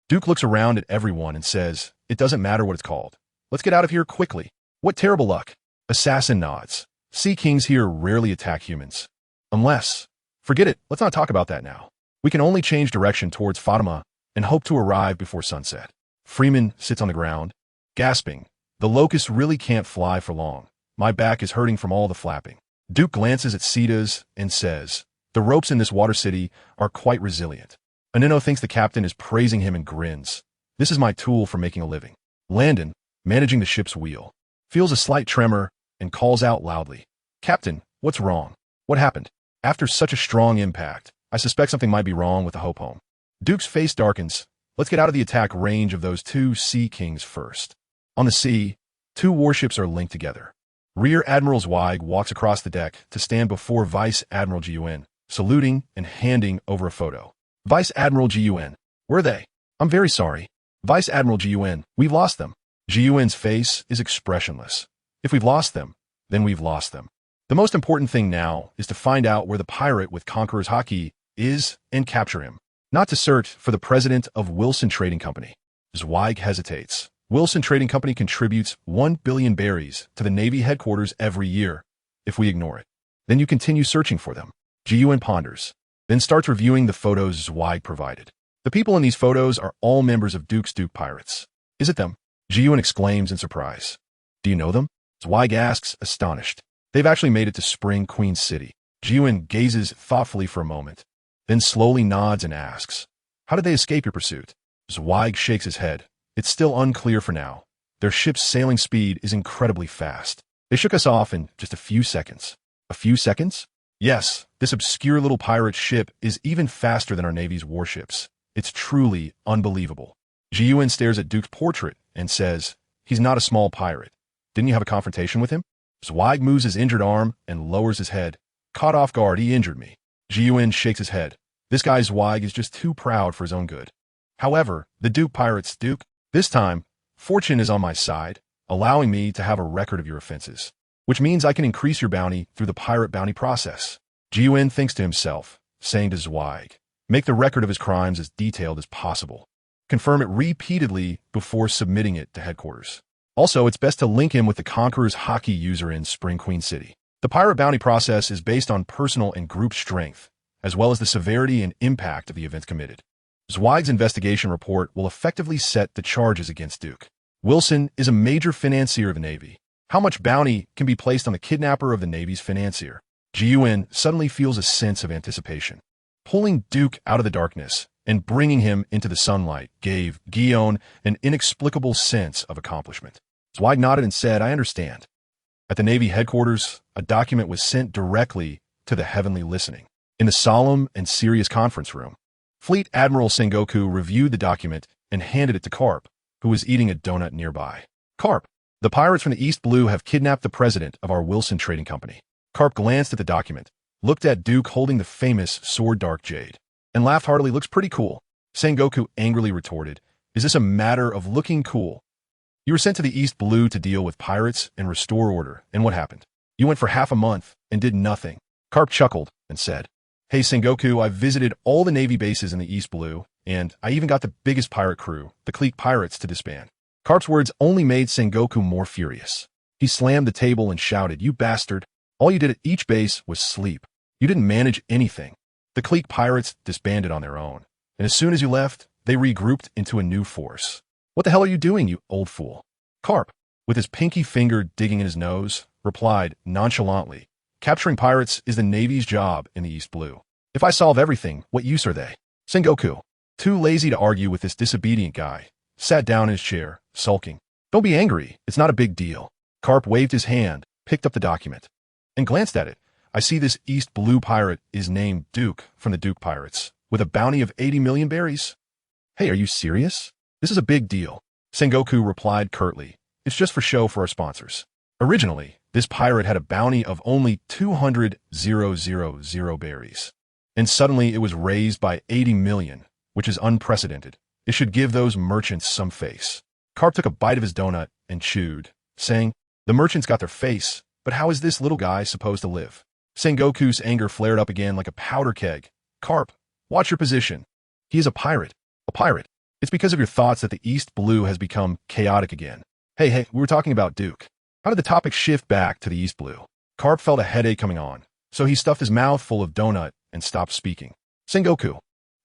Duke looks around at everyone and says, "It doesn't matter what it's called. Let's get out of here quickly." What terrible luck. Assassin nods. Sea kings here rarely attack humans. Unless... Forget it, let's not talk about that now. We can only change direction towards Fatima and hope to arrive before sunset. Freeman sits on the ground, gasping. The locust really can't fly for long. My back is hurting from all the flapping. Duke glances at Cetas and says, "The ropes in this water city are quite resilient." Anino thinks the captain is praising him and grins. "This is my tool for making a living." Landon, managing the ship's wheel, feels a slight tremor and calls out loudly, "Captain, what's wrong? What happened?" After such a strong impact, I suspect something might be wrong with the hope home. Duke's face darkens. Let's get out of the attack range of those two sea kings first. On the sea, two warships are linked together. Rear Admiral Zweig walks across the deck to stand before Vice Admiral Gun, saluting and handing over a photo. "Vice Admiral Gun, where are they?" "I'm very sorry. Vice Admiral Gun, we've lost them." Gun's face is expressionless. "If we've lost them, then we've lost them. The most important thing now is to find out where the pirate with Conqueror's Haki is and capture him. Not to search for the president of Wilson Trading Company." Zweig hesitates. "Wilson Trading Company contributes 1 billion berries to the Navy headquarters every year. If we ignore it, then you continue searching for them." Gun ponders, then starts reviewing the photos Zweig provided. "The people in these photos are all members of Duke's Duke Pirates." "Is it them?" Gun exclaims in surprise. "Do you know them?" Zweig asks, astonished. "They've actually made it to Spring Queen City." Gun gazes thoughtfully for a moment, then slowly nods and asks, "How did they escape your pursuit?" Zweig shakes his head. "It's still unclear for now. Their ship's sailing speed is incredibly fast. They shook us off in just a few seconds." "A few seconds?" "Yes, this obscure little pirate ship is even faster than our Navy's warships. It's truly unbelievable." Gun stares at Duke's portrait and says, "He's not a small pirate. Didn't you have a confrontation with him?" Zweig moves his injured arm and lowers his head. "Caught off guard, he injured me." Gun shakes his head. "This guy Zweig is just too proud for his own good." However, the Duke pirates, "Duke, this time, fortune is on my side, allowing me to have a record of your offenses, which means I can increase your bounty through the pirate bounty process." Gun thinks to himself, saying to Zweig, "Make the record of his crimes as detailed as possible. Confirm it repeatedly before submitting it to headquarters. Also, it's best to link him with the Conqueror's Haki user in Spring Queen City." The pirate bounty process is based on personal and group strength, as well as the severity and impact of the events committed. Zweig's investigation report will effectively set the charges against Duke. Wilson is a major financier of the Navy. How much bounty can be placed on the kidnapper of the Navy's financier? Gun suddenly feels a sense of anticipation. Pulling Duke out of the darkness and bringing him into the sunlight gave Gun an inexplicable sense of accomplishment. Zweig nodded and said, "I understand." At the Navy headquarters, a document was sent directly to the Heavenly Listening. In the solemn and serious conference room, Fleet Admiral Sengoku reviewed the document and handed it to Carp, who was eating a donut nearby. "Carp, the pirates from the East Blue have kidnapped the president of our Wilson Trading Company." Carp glanced at the document, looked at Duke holding the famous Sword Dark Jade, and laughed heartily. "Looks pretty cool." Sengoku angrily retorted, "Is this a matter of looking cool? You were sent to the East Blue to deal with pirates and restore order, and what happened? You went for half a month and did nothing." Carp chuckled and said, "Hey Sengoku, I've visited all the Navy bases in the East Blue, and I even got the biggest pirate crew, the Clique Pirates, to disband." Carp's words only made Sengoku more furious. He slammed the table and shouted, "You bastard! All you did at each base was sleep. You didn't manage anything. The Clique Pirates disbanded on their own, and as soon as you left, they regrouped into a new force. What the hell are you doing, you old fool?" Carp, with his pinky finger digging in his nose, replied nonchalantly, "Capturing pirates is the Navy's job in the East Blue. If I solve everything, what use are they?" Sengoku, too lazy to argue with this disobedient guy, sat down in his chair, sulking. "Don't be angry. It's not a big deal." Carp waved his hand, picked up the document, and glanced at it. "I see this East Blue pirate is named Duke from the Duke Pirates, with a bounty of 80 million berries. Hey, are you serious? This is a big deal." Sengoku replied curtly, "It's just for show for our sponsors." Originally, this pirate had a bounty of only 200,000 berries, and suddenly it was raised by 80 million, which is unprecedented. It should give those merchants some face. Carp took a bite of his donut and chewed, saying, "The merchants got their face, but how is this little guy supposed to live?" Sengoku's anger flared up again like a powder keg. "Carp, watch your position. He is a pirate. A pirate. It's because of your thoughts that the East Blue has become chaotic again." Hey, we were talking about Duke. How did the topic shift back to the East Blue? Carp felt a headache coming on, so he stuffed his mouth full of donut and stopped speaking. Sengoku,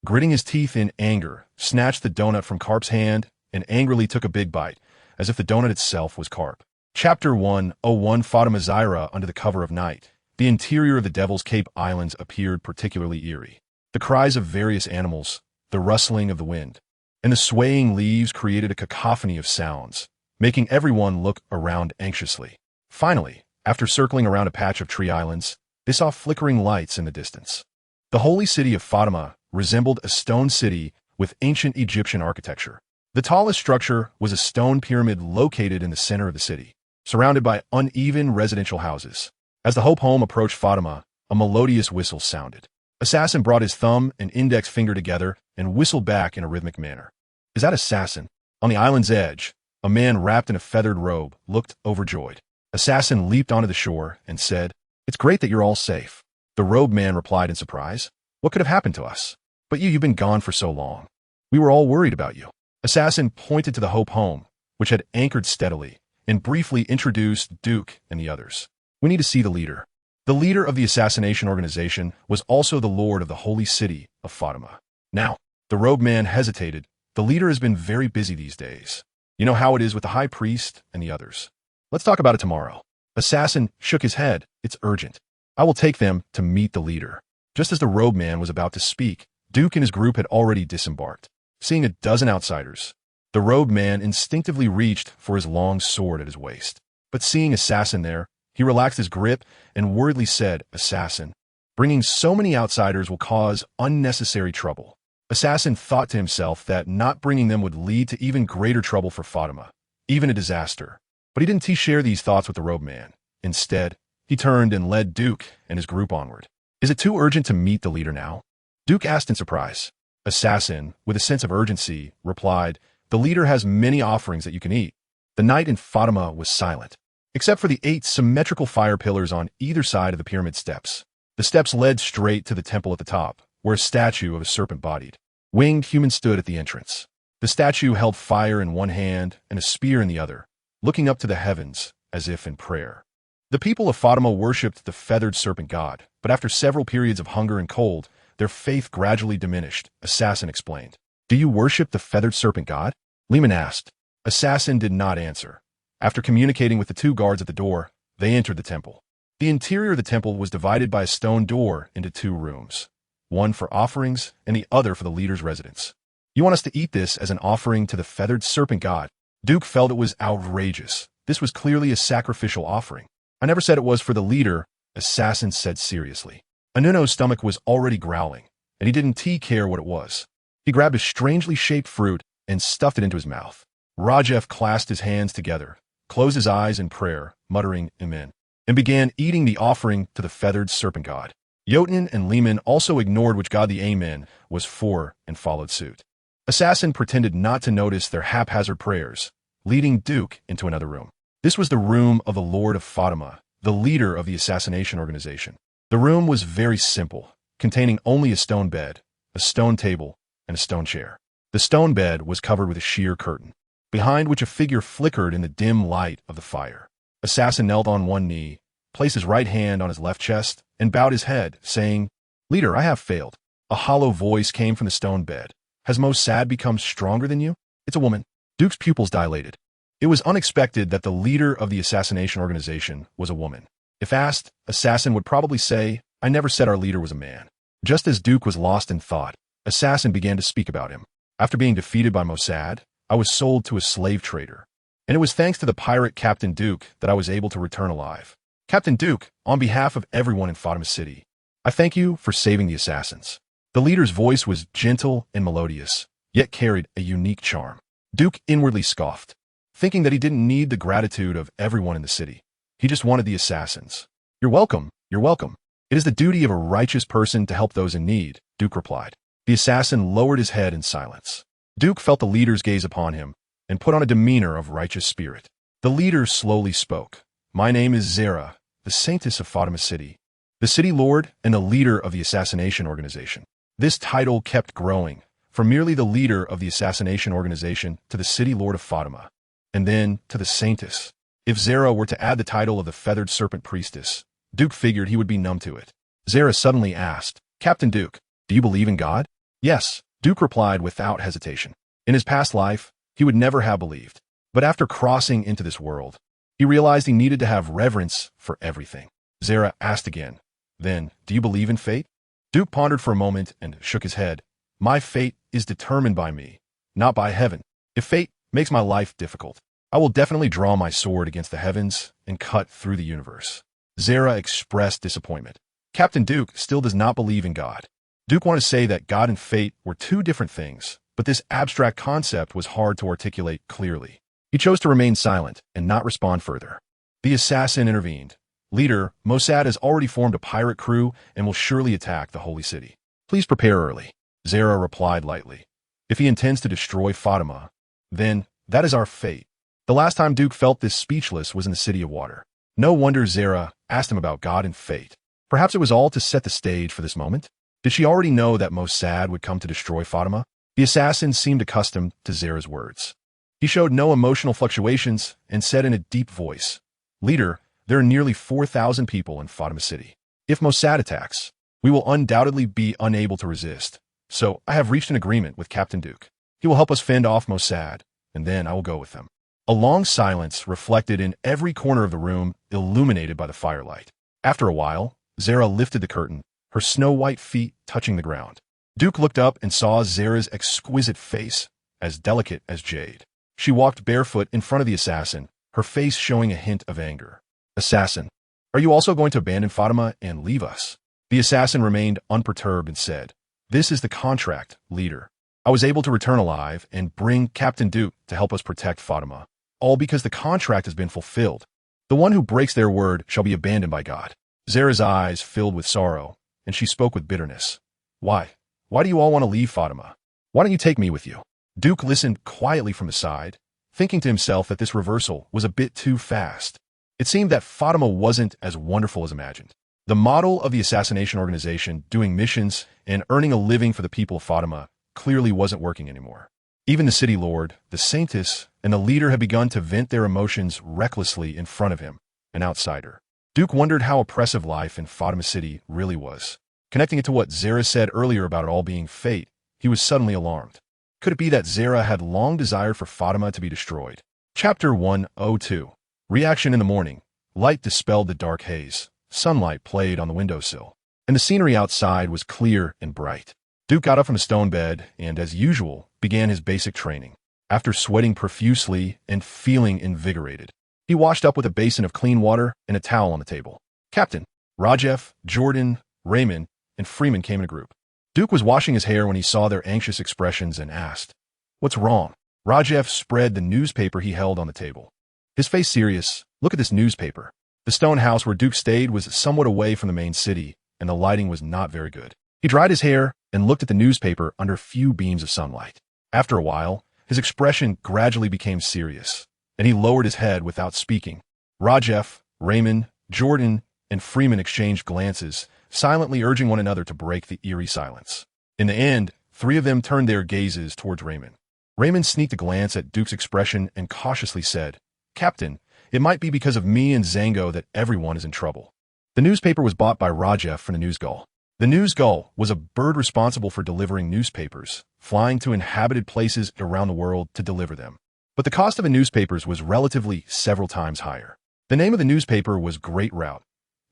gritting his teeth in anger, snatched the donut from Carp's hand and angrily took a big bite, as if the donut itself was Carp. Chapter 101 Fatima Zaira under the cover of night. The interior of the Devil's Cape Islands appeared particularly eerie. The cries of various animals, the rustling of the wind, and the swaying leaves created a cacophony of sounds, making everyone look around anxiously. Finally, after circling around a patch of tree islands, they saw flickering lights in the distance. The holy city of Fatima resembled a stone city with ancient Egyptian architecture. The tallest structure was a stone pyramid located in the center of the city, surrounded by uneven residential houses. As the Hope Home approached Fatima, a melodious whistle sounded. Assassin brought his thumb and index finger together and whistled back in a rhythmic manner. "Is that Assassin?" On the island's edge, a man wrapped in a feathered robe looked overjoyed. Assassin leaped onto the shore and said, "It's great that you're all safe." The robed man replied in surprise, "What could have happened to us? But you've been gone for so long. We were all worried about you." Assassin pointed to the Hope Home, which had anchored steadily, and briefly introduced Duke and the others. "We need to see the leader." The leader of the assassination organization was also the lord of the holy city of Fatima. "Now," the robed man hesitated, "the leader has been very busy these days. You know how it is with the high priest and the others. Let's talk about it tomorrow." Assassin shook his head. "It's urgent. I will take them to meet the leader." Just as the robed man was about to speak, Duke and his group had already disembarked. Seeing a dozen outsiders, the robed man instinctively reached for his long sword at his waist. But seeing Assassin there, he relaxed his grip and worriedly said, "Assassin, bringing so many outsiders will cause unnecessary trouble." Assassin thought to himself that not bringing them would lead to even greater trouble for Fatima, even a disaster. But he didn't share these thoughts with the robed man. Instead, he turned and led Duke and his group onward. "Is it too urgent to meet the leader now?" Duke asked in surprise. Assassin, with a sense of urgency, replied, "The leader has many offerings that you can eat." The night in Fatima was silent, except for the 8 symmetrical fire pillars on either side of the pyramid steps. The steps led straight to the temple at the top, where a statue of a serpent-bodied, winged human stood at the entrance. The statue held fire in one hand and a spear in the other, looking up to the heavens as if in prayer. The people of Fatima worshipped the feathered serpent god, but after several periods of hunger and cold, their faith gradually diminished, Assassin explained. "Do you worship the feathered serpent god?" Lehman asked. Assassin did not answer. After communicating with the 2 guards at the door, they entered the temple. The interior of the temple was divided by a stone door into 2 rooms, one for offerings and the other for the leader's residence. "You want us to eat this as an offering to the feathered serpent god?" Duke felt it was outrageous. This was clearly a sacrificial offering. "I never said it was for the leader," Assassin said seriously. Anuno's stomach was already growling, and he didn't care what it was. He grabbed a strangely shaped fruit and stuffed it into his mouth. Rajef clasped his hands together, closed his eyes in prayer, muttering Amen, and began eating the offering to the feathered serpent god. Jotun and Lehman also ignored which god the Amen was for and followed suit. Assassin pretended not to notice their haphazard prayers, leading Duke into another room. This was the room of the Lord of Fatima, the leader of the assassination organization. The room was very simple, containing only a stone bed, a stone table, and a stone chair. The stone bed was covered with a sheer curtain, behind which a figure flickered in the dim light of the fire. Assassin knelt on one knee, placed his right hand on his left chest, and bowed his head, saying, "Leader, I have failed." A hollow voice came from the stone bed. "Has Mossad become stronger than you?" "It's a woman." Duke's pupils dilated. It was unexpected that the leader of the assassination organization was a woman. If asked, Assassin would probably say, "I never said our leader was a man." Just as Duke was lost in thought, Assassin began to speak about him. "After being defeated by Mossad, I was sold to a slave trader. And it was thanks to the pirate Captain Duke that I was able to return alive. Captain Duke, on behalf of everyone in Fatima City, I thank you for saving the assassins." The leader's voice was gentle and melodious, yet carried a unique charm. Duke inwardly scoffed, thinking that he didn't need the gratitude of everyone in the city. He just wanted the assassins. "You're welcome, you're welcome. It is the duty of a righteous person to help those in need," Duke replied. The assassin lowered his head in silence. Duke felt the leader's gaze upon him and put on a demeanor of righteous spirit. The leader slowly spoke. My name is Zera, the Saintess of Fatima City, the city lord and the leader of the assassination organization. This title kept growing, from merely the leader of the assassination organization to the city lord of Fatima, and then to the Saintess. If Zera were to add the title of the feathered serpent priestess, Duke figured he would be numb to it. Zera suddenly asked, Captain Duke, do you believe in God? Yes, Duke replied without hesitation. In his past life, he would never have believed. But after crossing into this world, he realized he needed to have reverence for everything. Zera asked again, then, do you believe in fate? Duke pondered for a moment and shook his head. My fate is determined by me, not by heaven. If fate makes my life difficult, I will definitely draw my sword against the heavens and cut through the universe. Zera expressed disappointment. Captain Duke still does not believe in God. Duke wanted to say that God and fate were two different things, but this abstract concept was hard to articulate clearly. He chose to remain silent and not respond further. The assassin intervened. Leader, Mossad has already formed a pirate crew and will surely attack the holy city. Please prepare early. Zera replied lightly. If he intends to destroy Fatima, then that is our fate. The last time Duke felt this speechless was in the City of Water. No wonder Zera asked him about God and fate. Perhaps it was all to set the stage for this moment? Did she already know that Mossad would come to destroy Fatima? The assassin seemed accustomed to Zera's words. He showed no emotional fluctuations and said in a deep voice, Leader, there are nearly 4,000 people in Fatima City. If Mossad attacks, we will undoubtedly be unable to resist. So I have reached an agreement with Captain Duke. He will help us fend off Mossad, and then I will go with them. A long silence reflected in every corner of the room, illuminated by the firelight. After a while, Zera lifted the curtain, her snow-white feet touching the ground. Duke looked up and saw Zera's exquisite face, as delicate as jade. She walked barefoot in front of the assassin, her face showing a hint of anger. Assassin, are you also going to abandon Fatima and leave us? The assassin remained unperturbed and said, This is the contract, leader. I was able to return alive and bring Captain Duke to help us protect Fatima, all because the contract has been fulfilled. The one who breaks their word shall be abandoned by God. Zera's eyes filled with sorrow, and she spoke with bitterness. Why? Why do you all want to leave Fatima? Why don't you take me with you? Duke listened quietly from the side, thinking to himself that this reversal was a bit too fast. It seemed that Fatima wasn't as wonderful as imagined. The model of the assassination organization doing missions and earning a living for the people of Fatima clearly wasn't working anymore. Even the city lord, the saintess, and the leader had begun to vent their emotions recklessly in front of him, an outsider. Duke wondered how oppressive life in Fatima City really was. Connecting it to what Zera said earlier about it all being fate, he was suddenly alarmed. Could it be that Zera had long desired for Fatima to be destroyed? Chapter 102. Reaction in the morning. Light dispelled the dark haze. Sunlight played on the windowsill, and the scenery outside was clear and bright. Duke got up from his stone bed and, as usual, began his basic training. After sweating profusely and feeling invigorated, he washed up with a basin of clean water and a towel on the table. Captain, Rajef, Jordan, Raymond, and Freeman came in a group. Duke was washing his hair when he saw their anxious expressions and asked, What's wrong? Rajef spread the newspaper he held on the table. His face serious. Look at this newspaper. The stone house where Duke stayed was somewhat away from the main city, and the lighting was not very good. He dried his hair and looked at the newspaper under few beams of sunlight. After a while, his expression gradually became serious, and he lowered his head without speaking. Rajef, Raymond, Jordan, and Freeman exchanged glances, silently urging one another to break the eerie silence. In the end, three of them turned their gazes towards Raymond. Raymond sneaked a glance at Duke's expression and cautiously said, Captain, it might be because of me and Zango that everyone is in trouble. The newspaper was bought by Rajef for the News Gull. The News Gull was a bird responsible for delivering newspapers, flying to inhabited places around the world to deliver them. But the cost of the newspapers was relatively several times higher. The name of the newspaper was Great Route,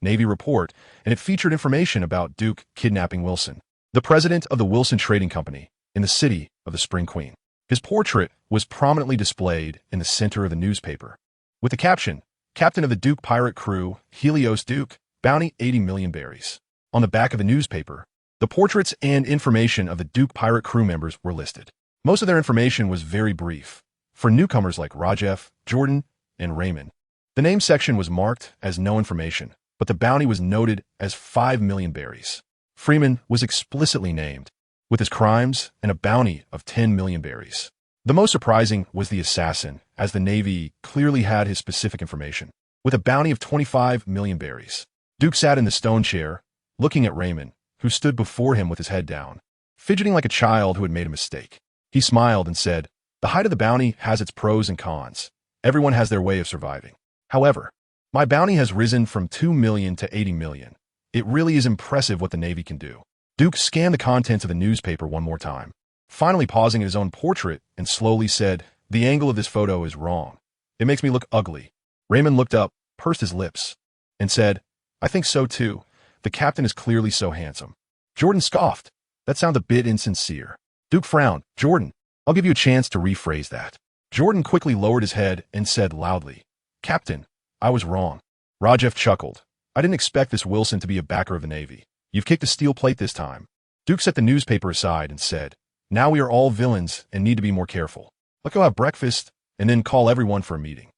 Navy Report, and it featured information about Duke kidnapping Wilson, the president of the Wilson Trading Company, in the city of the Spring Queen. His portrait was prominently displayed in the center of the newspaper, with the caption, Captain of the Duke pirate crew, Helios Duke, bounty 80 million berries. On the back of the newspaper, the portraits and information of the Duke pirate crew members were listed. Most of their information was very brief. For newcomers like Rajef, Jordan, and Raymond, the name section was marked as no information, but the bounty was noted as 5 million berries. Freeman was explicitly named, with his crimes and a bounty of 10 million berries. The most surprising was the assassin, as the Navy clearly had his specific information. With a bounty of 25 million berries, Duke sat in the stone chair, looking at Raymond, who stood before him with his head down, fidgeting like a child who had made a mistake. He smiled and said, "The height of the bounty has its pros and cons. Everyone has their way of surviving. However, my bounty has risen from 2 million to 80 million. It really is impressive what the Navy can do." Duke scanned the contents of the newspaper one more time, finally pausing at his own portrait and slowly said, "The angle of this photo is wrong. It makes me look ugly." Raymond looked up, pursed his lips, and said, "I think so too. The captain is clearly so handsome." Jordan scoffed. "That sounds a bit insincere." Duke frowned. "Jordan, I'll give you a chance to rephrase that." Jordan quickly lowered his head and said loudly, "Captain, I was wrong." Rajef chuckled. "I didn't expect this Wilson to be a backer of the Navy. You've kicked a steel plate this time." Duke set the newspaper aside and said, "Now we are all villains and need to be more careful. Let's go have breakfast and then call everyone for a meeting."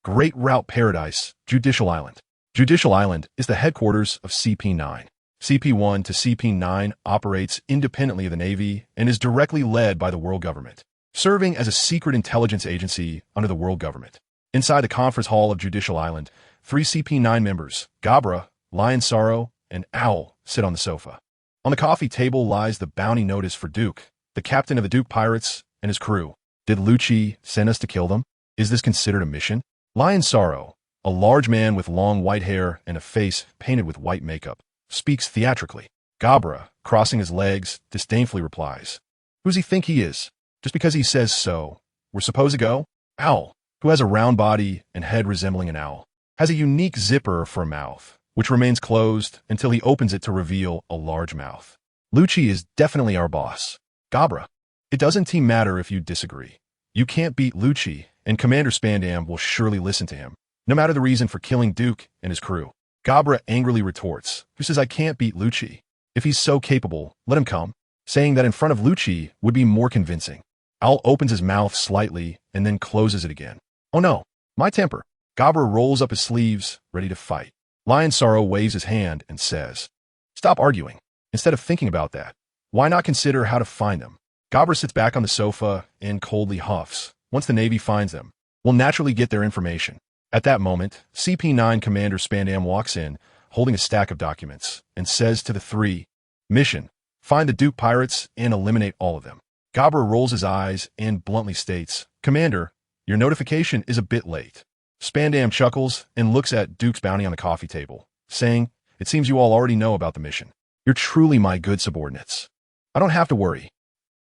Great Route Paradise, Judicial Island. Judicial Island is the headquarters of CP9. CP1 to CP9 operates independently of the Navy and is directly led by the world government, serving as a secret intelligence agency under the world government. Inside the conference hall of Judicial Island, 3 CP9 members, Gabra, Lion Sorrow, and Owl, sit on the sofa. On the coffee table lies the bounty notice for Duke, the captain of the Duke pirates, and his crew. Did Lucci send us to kill them? Is this considered a mission? Lion Sorrow, a large man with long white hair and a face painted with white makeup, speaks theatrically. Gabra, crossing his legs, disdainfully replies, "Who's he think he is? Just because he says so, we're supposed to go?" Owl, who has a round body and head resembling an owl, has a unique zipper for a mouth, which remains closed until he opens it to reveal a large mouth. "Lucci is definitely our boss." Gabra, "It doesn't team matter if you disagree. You can't beat Lucci, and Commander Spandam will surely listen to him, no matter the reason for killing Duke and his crew." Gabra angrily retorts, "Who says I can't beat Lucci? If he's so capable, let him come." Saying that in front of Lucci would be more convincing. Owl opens his mouth slightly and then closes it again. "Oh no, my temper." Gabra rolls up his sleeves, ready to fight. Lion Sorrow waves his hand and says, "Stop arguing. Instead of thinking about that, why not consider how to find them?" Gabra sits back on the sofa and coldly huffs. "Once the Navy finds them, we'll naturally get their information." At that moment, CP9 Commander Spandam walks in, holding a stack of documents, and says to the 3, "Mission, find the Duke pirates and eliminate all of them." Gabra rolls his eyes and bluntly states, "Commander, your notification is a bit late." Spandam chuckles and looks at Duke's bounty on the coffee table, saying, "It seems you all already know about the mission. You're truly my good subordinates. I don't have to worry."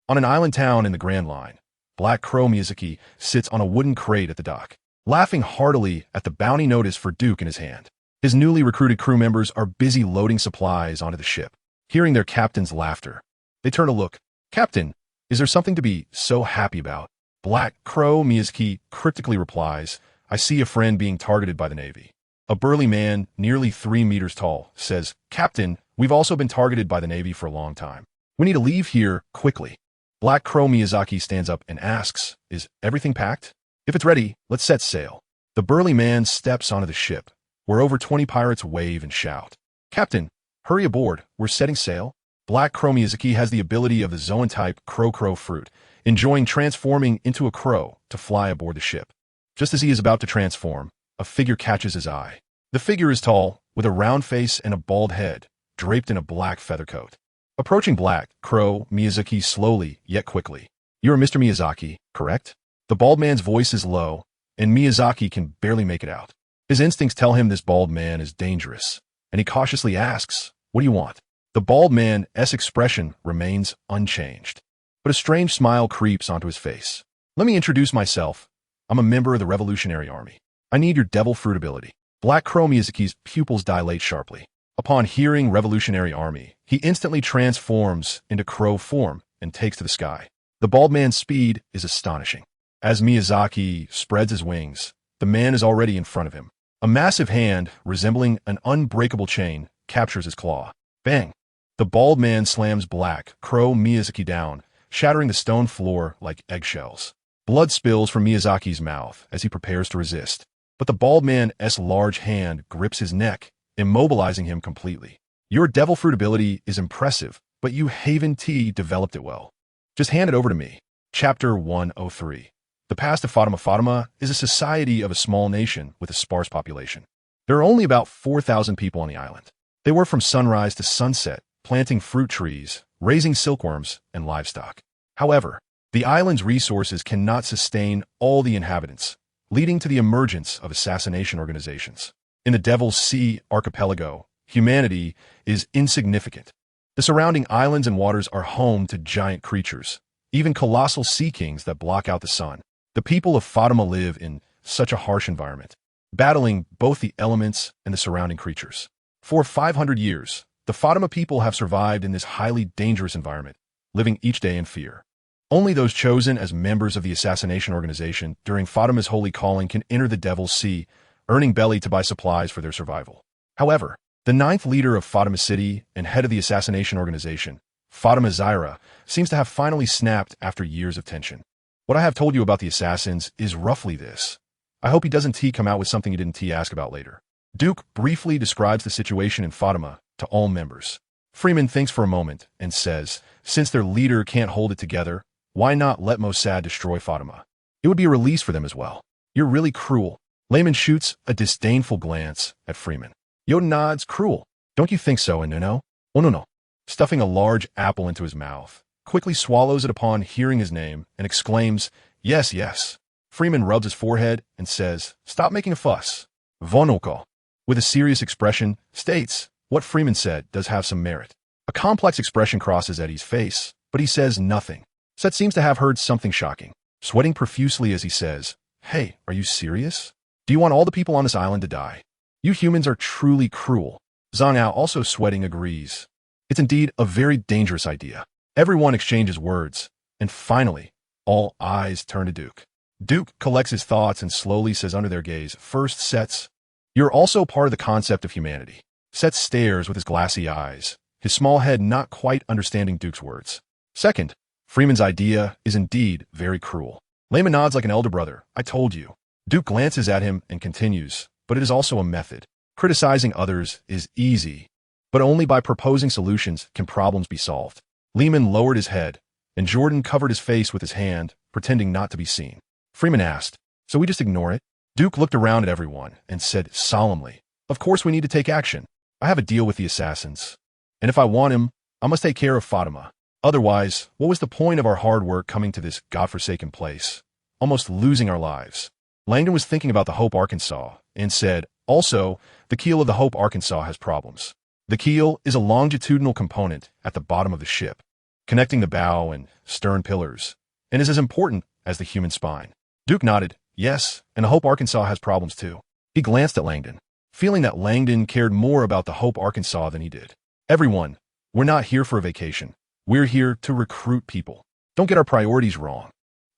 On an island town in the Grand Line, Black Crow Miyazaki sits on a wooden crate at the dock, laughing heartily at the bounty notice for Duke in his hand. His newly recruited crew members are busy loading supplies onto the ship. Hearing their captain's laughter, they turn to look. "Captain, is there something to be so happy about?" Black Crow Miyazaki cryptically replies, "I see a friend being targeted by the Navy." A burly man, nearly 3 meters tall, says, "Captain, we've also been targeted by the Navy for a long time. We need to leave here quickly." Black Crow Miyazaki stands up and asks, "Is everything packed? If it's ready, let's set sail." The burly man steps onto the ship, where over 20 pirates wave and shout, "Captain, hurry aboard, we're setting sail." Black Crow Miyazaki has the ability of the Zoan-type crow fruit, enjoying transforming into a crow to fly aboard the ship. Just as he is about to transform, a figure catches his eye. The figure is tall, with a round face and a bald head, draped in a black feather coat. Approaching Black Crow Miyazaki slowly yet quickly. "You are Mr. Miyazaki, correct?" The bald man's voice is low, and Miyazaki can barely make it out. His instincts tell him this bald man is dangerous, and he cautiously asks, "What do you want?" The bald man's expression remains unchanged, but a strange smile creeps onto his face. "Let me introduce myself. I'm a member of the Revolutionary Army. I need your devil fruit ability." Black Crow Miyazaki's pupils dilate sharply. Upon hearing Revolutionary Army, he instantly transforms into crow form and takes to the sky. The bald man's speed is astonishing. As Miyazaki spreads his wings, the man is already in front of him. A massive hand, resembling an unbreakable chain, captures his claw. Bang! The bald man slams Black Crow Miyazaki down, shattering the stone floor like eggshells. Blood spills from Miyazaki's mouth as he prepares to resist, but the bald man's large hand grips his neck, immobilizing him completely. "Your devil fruit ability is impressive, but you Haven T developed it well. Just hand it over to me." Chapter 103. The past of Fatima. Fatima is a society of a small nation with a sparse population. There are only about 4,000 people on the island. They work from sunrise to sunset, planting fruit trees, raising silkworms, and livestock. However, the island's resources cannot sustain all the inhabitants, leading to the emergence of assassination organizations. In the Devil's Sea archipelago, humanity is insignificant. The surrounding islands and waters are home to giant creatures, even colossal sea kings that block out the sun. The people of Fatima live in such a harsh environment, battling both the elements and the surrounding creatures. For 500 years, the Fatima people have survived in this highly dangerous environment, living each day in fear. Only those chosen as members of the assassination organization during Fatima's holy calling can enter the Devil's Sea, earning belly to buy supplies for their survival. However, the ninth leader of Fatima City and head of the assassination organization, Fatima Zaira, seems to have finally snapped after years of tension. What I have told you about the assassins is roughly this. I hope he doesn't come out with something he didn't ask about later. Duke briefly describes the situation in Fatima to all members. Freeman thinks for a moment and says, since their leader can't hold it together, why not let Mossad destroy Fatima? It would be a release for them as well. You're really cruel. Layman shoots a disdainful glance at Freeman. Yoda nods. Cruel. Don't you think so, Inuno? Oh no. Stuffing a large apple into his mouth, quickly swallows it upon hearing his name and exclaims, yes. Freeman rubs his forehead and says, stop making a fuss. Vonoko, with a serious expression, states, what Freeman said does have some merit. A complex expression crosses Eddie's face, but he says nothing. Set seems to have heard something shocking, sweating profusely as he says, hey, are you serious? Do you want all the people on this island to die? You humans are truly cruel. Zhang also sweating agrees. It's indeed a very dangerous idea. Everyone exchanges words, and finally, all eyes turn to Duke. Duke collects his thoughts and slowly says under their gaze, first, Sets, you're also part of the concept of humanity. Sets stares with his glassy eyes, his small head not quite understanding Duke's words. Second, Freeman's idea is indeed very cruel. Layman nods like an elder brother. I told you. Duke glances at him and continues, but it is also a method. Criticizing others is easy, but only by proposing solutions can problems be solved. Lehman lowered his head, and Jordan covered his face with his hand, pretending not to be seen. Freeman asked, so we just ignore it? Duke looked around at everyone and said solemnly, of course we need to take action. I have a deal with the assassins, and if I want him, I must take care of Fatima. Otherwise, what was the point of our hard work coming to this godforsaken place, almost losing our lives? Langdon was thinking about the Hope Arkansas and said, also, the keel of the Hope Arkansas has problems. The keel is a longitudinal component at the bottom of the ship, connecting the bow and stern pillars, and is as important as the human spine. Duke nodded, yes, and the Hope Arkansas has problems too. He glanced at Langdon, feeling that Langdon cared more about the Hope Arkansas than he did. Everyone, we're not here for a vacation. We're here to recruit people. Don't get our priorities wrong.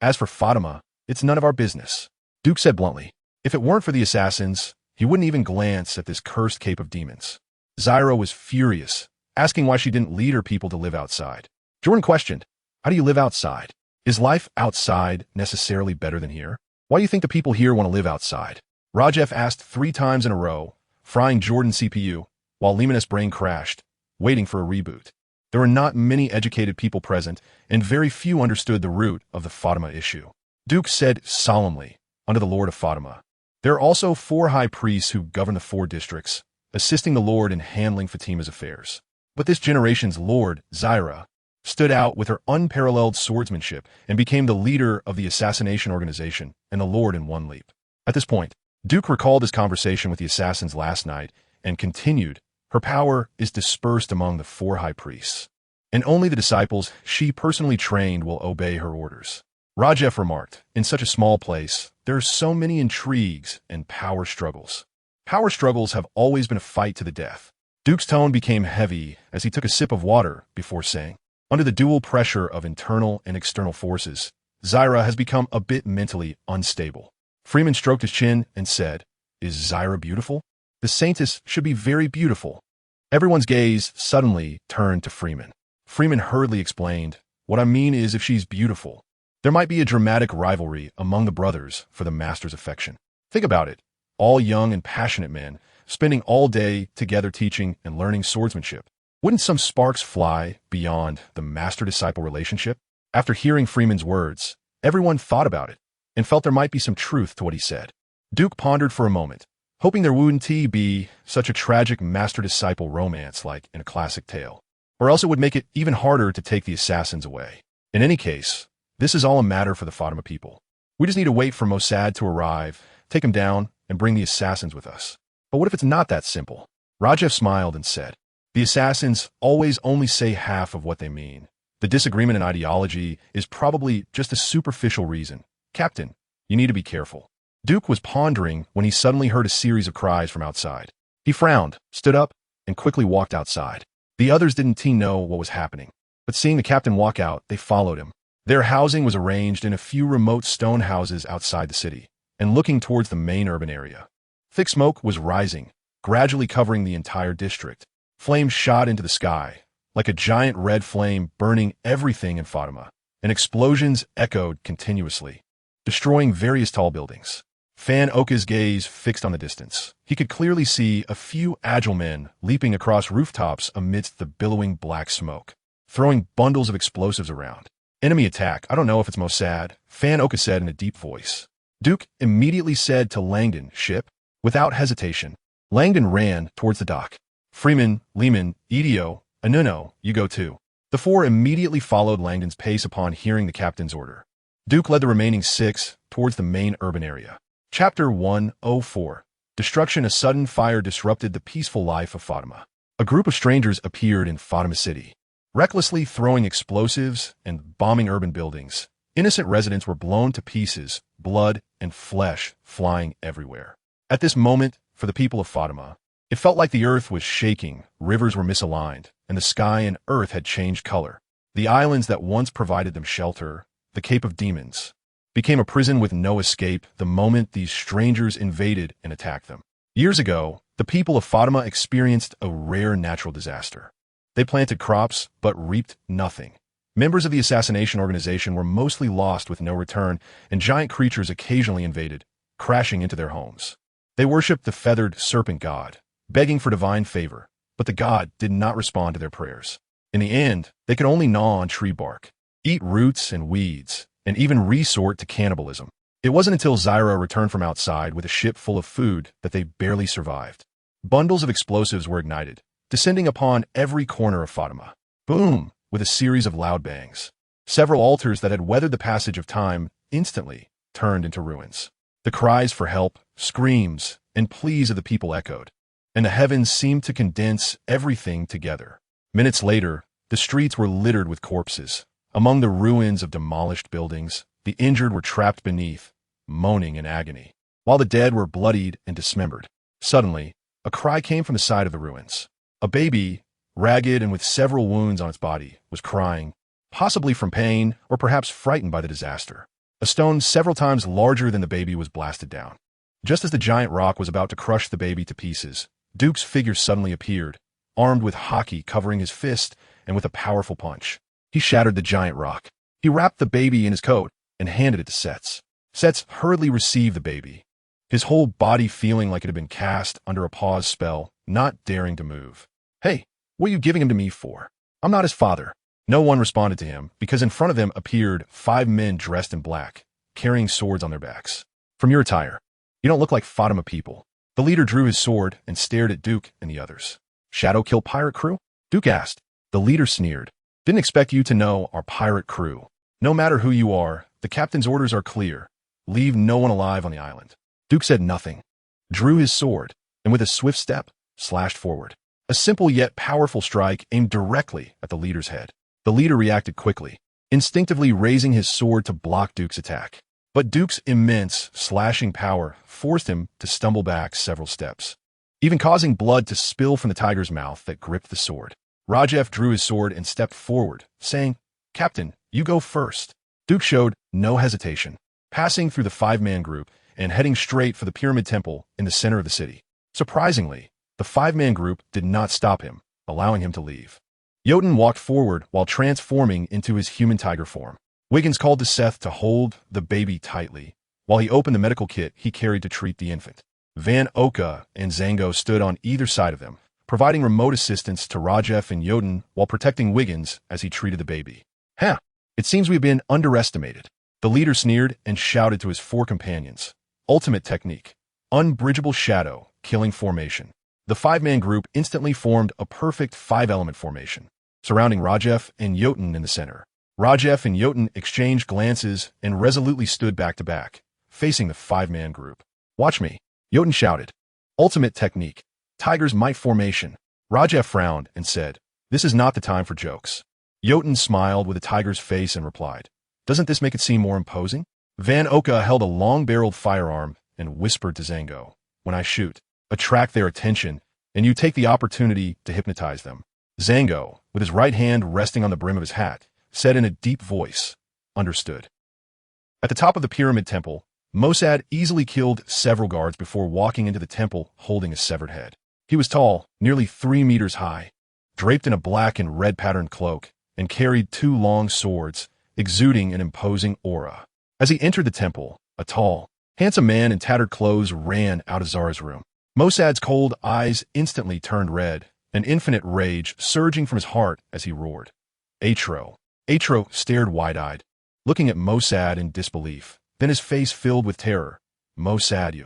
As for Fatima, it's none of our business. Duke said bluntly, if it weren't for the assassins, he wouldn't even glance at this cursed cape of demons. Zaira was furious, asking why she didn't lead her people to live outside. Jordan questioned, how do you live outside? Is life outside necessarily better than here? Why do you think the people here want to live outside? Rajef asked 3 times in a row, frying Jordan's CPU, while Lemonis' brain crashed, waiting for a reboot. There were not many educated people present, and very few understood the root of the Fatima issue. Duke said solemnly, under the Lord of Fatima, there are also 4 high priests who govern the 4 districts, assisting the Lord in handling Fatima's affairs. But this generation's Lord, Zaira, stood out with her unparalleled swordsmanship and became the leader of the assassination organization and the Lord in one leap. At this point, Duke recalled his conversation with the assassins last night and continued, her power is dispersed among the 4 high priests, and only the disciples she personally trained will obey her orders. Rajef remarked, in such a small place, there are so many intrigues and power struggles. Power struggles have always been a fight to the death. Duke's tone became heavy as he took a sip of water before saying, under the dual pressure of internal and external forces, Zaira has become a bit mentally unstable. Freeman stroked his chin and said, is Zaira beautiful? The saintess should be very beautiful. Everyone's gaze suddenly turned to Freeman. Freeman hurriedly explained, what I mean is if she's beautiful, there might be a dramatic rivalry among the brothers for the master's affection. Think about it, all young and passionate men, spending all day together teaching and learning swordsmanship. Wouldn't some sparks fly beyond the master-disciple relationship? After hearing Freeman's words, everyone thought about it and felt there might be some truth to what he said. Duke pondered for a moment, hoping there wouldn't be such a tragic master-disciple romance like in a classic tale, or else it would make it even harder to take the assassins away. In any case, this is all a matter for the Fatima people. We just need to wait for Mossad to arrive, take him down, and bring the assassins with us. But what if it's not that simple? Rajef smiled and said, the assassins always only say half of what they mean. The disagreement in ideology is probably just a superficial reason. Captain, you need to be careful. Duke was pondering when he suddenly heard a series of cries from outside. He frowned, stood up, and quickly walked outside. The others didn't know what was happening, but seeing the captain walk out, they followed him. Their housing was arranged in a few remote stone houses outside the city, and looking towards the main urban area. Thick smoke was rising, gradually covering the entire district. Flames shot into the sky, like a giant red flame burning everything in Fatima, and explosions echoed continuously, destroying various tall buildings. Fan Oka's gaze fixed on the distance. He could clearly see a few agile men leaping across rooftops amidst the billowing black smoke, throwing bundles of explosives around. Enemy attack. I don't know if it's Mossad, Fan Oka said in a deep voice. Duke immediately said to Langdon, ship. Without hesitation, Langdon ran towards the dock. Freeman, Lehman, Edio, Anuno, you go too. The four immediately followed Langdon's pace upon hearing the captain's order. Duke led the remaining 6 towards the main urban area. Chapter 104. Destruction. A sudden fire disrupted the peaceful life of Fatima. A group of strangers appeared in Fatima City, recklessly throwing explosives and bombing urban buildings. Innocent residents were blown to pieces, blood and flesh flying everywhere. At this moment, for the people of Fatima, it felt like the earth was shaking, rivers were misaligned, and the sky and earth had changed color. The islands that once provided them shelter, the Cape of Demons, became a prison with no escape the moment these strangers invaded and attacked them. Years ago, the people of Fatima experienced a rare natural disaster. They planted crops, but reaped nothing. Members of the assassination organization were mostly lost with no return, and giant creatures occasionally invaded, crashing into their homes. They worshipped the feathered serpent god, begging for divine favor, but the god did not respond to their prayers. In the end, they could only gnaw on tree bark, eat roots and weeds, and even resort to cannibalism. It wasn't until Zyra returned from outside with a ship full of food that they barely survived. Bundles of explosives were ignited, descending upon every corner of Fatima. Boom! With a series of loud bangs. Several altars that had weathered the passage of time instantly turned into ruins. The cries for help, screams, and pleas of the people echoed, and the heavens seemed to condense everything together. Minutes later, the streets were littered with corpses. Among the ruins of demolished buildings, the injured were trapped beneath, moaning in agony, while the dead were bloodied and dismembered. Suddenly, a cry came from the side of the ruins. A baby, ragged and with several wounds on its body, was crying, possibly from pain or perhaps frightened by the disaster. A stone several times larger than the baby was blasted down. Just as the giant rock was about to crush the baby to pieces, Duke's figure suddenly appeared, armed with Haki covering his fist and with a powerful punch. He shattered the giant rock. He wrapped the baby in his coat and handed it to Sets. Sets hurriedly received the baby, his whole body feeling like it had been cast under a pause spell, not daring to move. Hey, what are you giving him to me for? I'm not his father. No one responded to him, because in front of them appeared 5 men dressed in black, carrying swords on their backs. From your attire, you don't look like Fatima people. The leader drew his sword and stared at Duke and the others. Shadow kill pirate crew? Duke asked. The leader sneered. Didn't expect you to know our pirate crew. No matter who you are, the captain's orders are clear. Leave no one alive on the island. Duke said nothing, drew his sword, and with a swift step, slashed forward. A simple yet powerful strike aimed directly at the leader's head. The leader reacted quickly, instinctively raising his sword to block Duke's attack. But Duke's immense, slashing power forced him to stumble back several steps, even causing blood to spill from the tiger's mouth that gripped the sword. Rajef drew his sword and stepped forward, saying, Captain, you go first. Duke showed no hesitation, passing through the 5-man group and heading straight for the Pyramid Temple in the center of the city. Surprisingly, the 5-man group did not stop him, allowing him to leave. Jotun walked forward while transforming into his human tiger form. Wiggins called to Seth to hold the baby tightly, while he opened the medical kit he carried to treat the infant. Van Oka and Zango stood on either side of them, providing remote assistance to Rajef and Jotun while protecting Wiggins as he treated the baby. It seems we've been underestimated. The leader sneered and shouted to his 4 companions. Ultimate technique. Unbridgeable shadow, killing formation. The 5-man group instantly formed a perfect 5-element formation, surrounding Rajef and Jotun in the center. Rajef and Jotun exchanged glances and resolutely stood back to back, facing the 5-man group. Watch me, Jotun shouted. Ultimate technique. Tiger's might formation. Rajef frowned and said, this is not the time for jokes. Jotun smiled with a tiger's face and replied, doesn't this make it seem more imposing? Van Oka held a long-barreled firearm and whispered to Zango, when I shoot, attract their attention, and you take the opportunity to hypnotize them. Zango, with his right hand resting on the brim of his hat, said in a deep voice, understood. At the top of the pyramid temple, Mossad easily killed several guards before walking into the temple holding a severed head. He was tall, nearly 3 meters high, draped in a black and red patterned cloak, and carried 2 long swords, exuding an imposing aura. As he entered the temple, a tall, handsome man in tattered clothes ran out of Zara's room. Mossad's cold eyes instantly turned red, an infinite rage surging from his heart as he roared. Atro. Atro stared wide-eyed, looking at Mossad in disbelief. Then his face filled with terror. Mossad,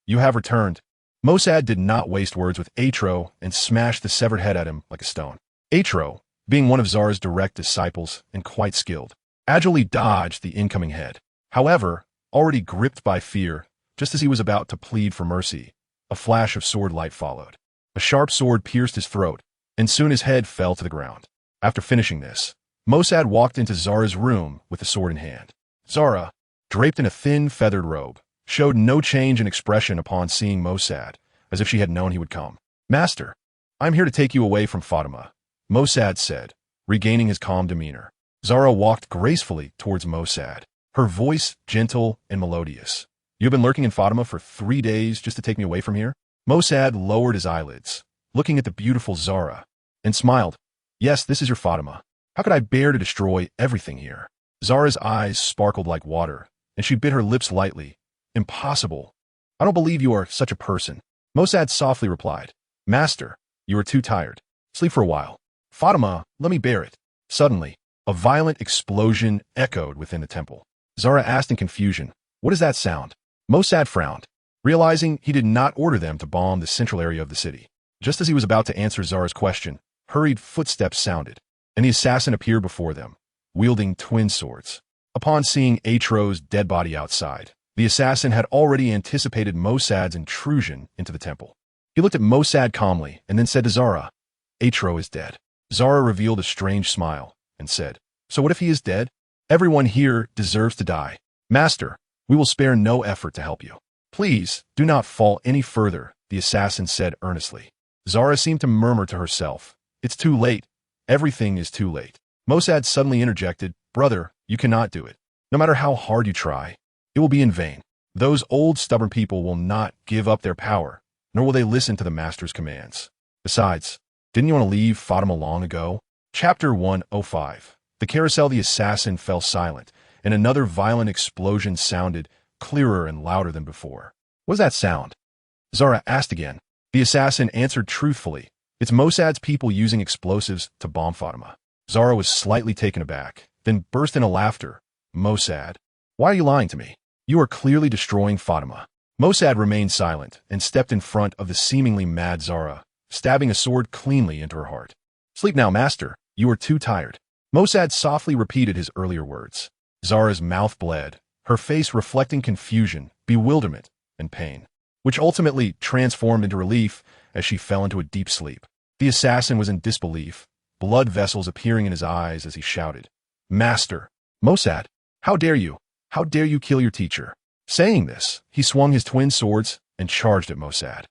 you have returned. Mossad did not waste words with Atro and smashed the severed head at him like a stone. Atro, being one of Zara's direct disciples and quite skilled, agilely dodged the incoming head. However, already gripped by fear, just as he was about to plead for mercy, a flash of sword light followed. A sharp sword pierced his throat, and soon his head fell to the ground. After finishing this, Mossad walked into Zara's room with the sword in hand. Zara, draped in a thin, feathered robe, showed no change in expression upon seeing Mossad, as if she had known he would come. Master, I'm here to take you away from Fatima, Mossad said, regaining his calm demeanor. Zara walked gracefully towards Mossad, her voice gentle and melodious. You've been lurking in Fatima for 3 days just to take me away from here? Mossad lowered his eyelids, looking at the beautiful Zara, and smiled. Yes, this is your Fatima. How could I bear to destroy everything here? Zara's eyes sparkled like water, and she bit her lips lightly. Impossible. I don't believe you are such a person. Mossad softly replied. Master, you are too tired. Sleep for a while. Fatima, let me bear it. Suddenly, a violent explosion echoed within the temple. Zara asked in confusion, what is that sound? Mossad frowned, realizing he did not order them to bomb the central area of the city. Just as he was about to answer Zara's question, hurried footsteps sounded, and the assassin appeared before them, wielding twin swords. Upon seeing Atro's dead body outside, the assassin had already anticipated Mossad's intrusion into the temple. He looked at Mossad calmly and then said to Zara, Atro is dead. Zara revealed a strange smile and said, so what if he is dead? Everyone here deserves to die. Master, we will spare no effort to help you. Please, do not fall any further, the assassin said earnestly. Zara seemed to murmur to herself, it's too late. Everything is too late. Mossad suddenly interjected, brother, you cannot do it. No matter how hard you try, it will be in vain. Those old stubborn people will not give up their power, nor will they listen to the master's commands. Besides, didn't you want to leave Fatima long ago? Chapter 105. The carousel the assassin fell silent, and another violent explosion sounded, clearer and louder than before. What was that sound? Zara asked again. The assassin answered truthfully. It's Mossad's people using explosives to bomb Fatima. Zara was slightly taken aback, then burst into laughter. Mossad, why are you lying to me? You are clearly destroying Fatima. Mossad remained silent and stepped in front of the seemingly mad Zara, stabbing a sword cleanly into her heart. Sleep now, master. You are too tired. Mossad softly repeated his earlier words. Zara's mouth bled, her face reflecting confusion, bewilderment, and pain, which ultimately transformed into relief as she fell into a deep sleep. The assassin was in disbelief, blood vessels appearing in his eyes as he shouted, Master! Mossad! How dare you? How dare you kill your teacher? Saying this, he swung his twin swords and charged at Mossad.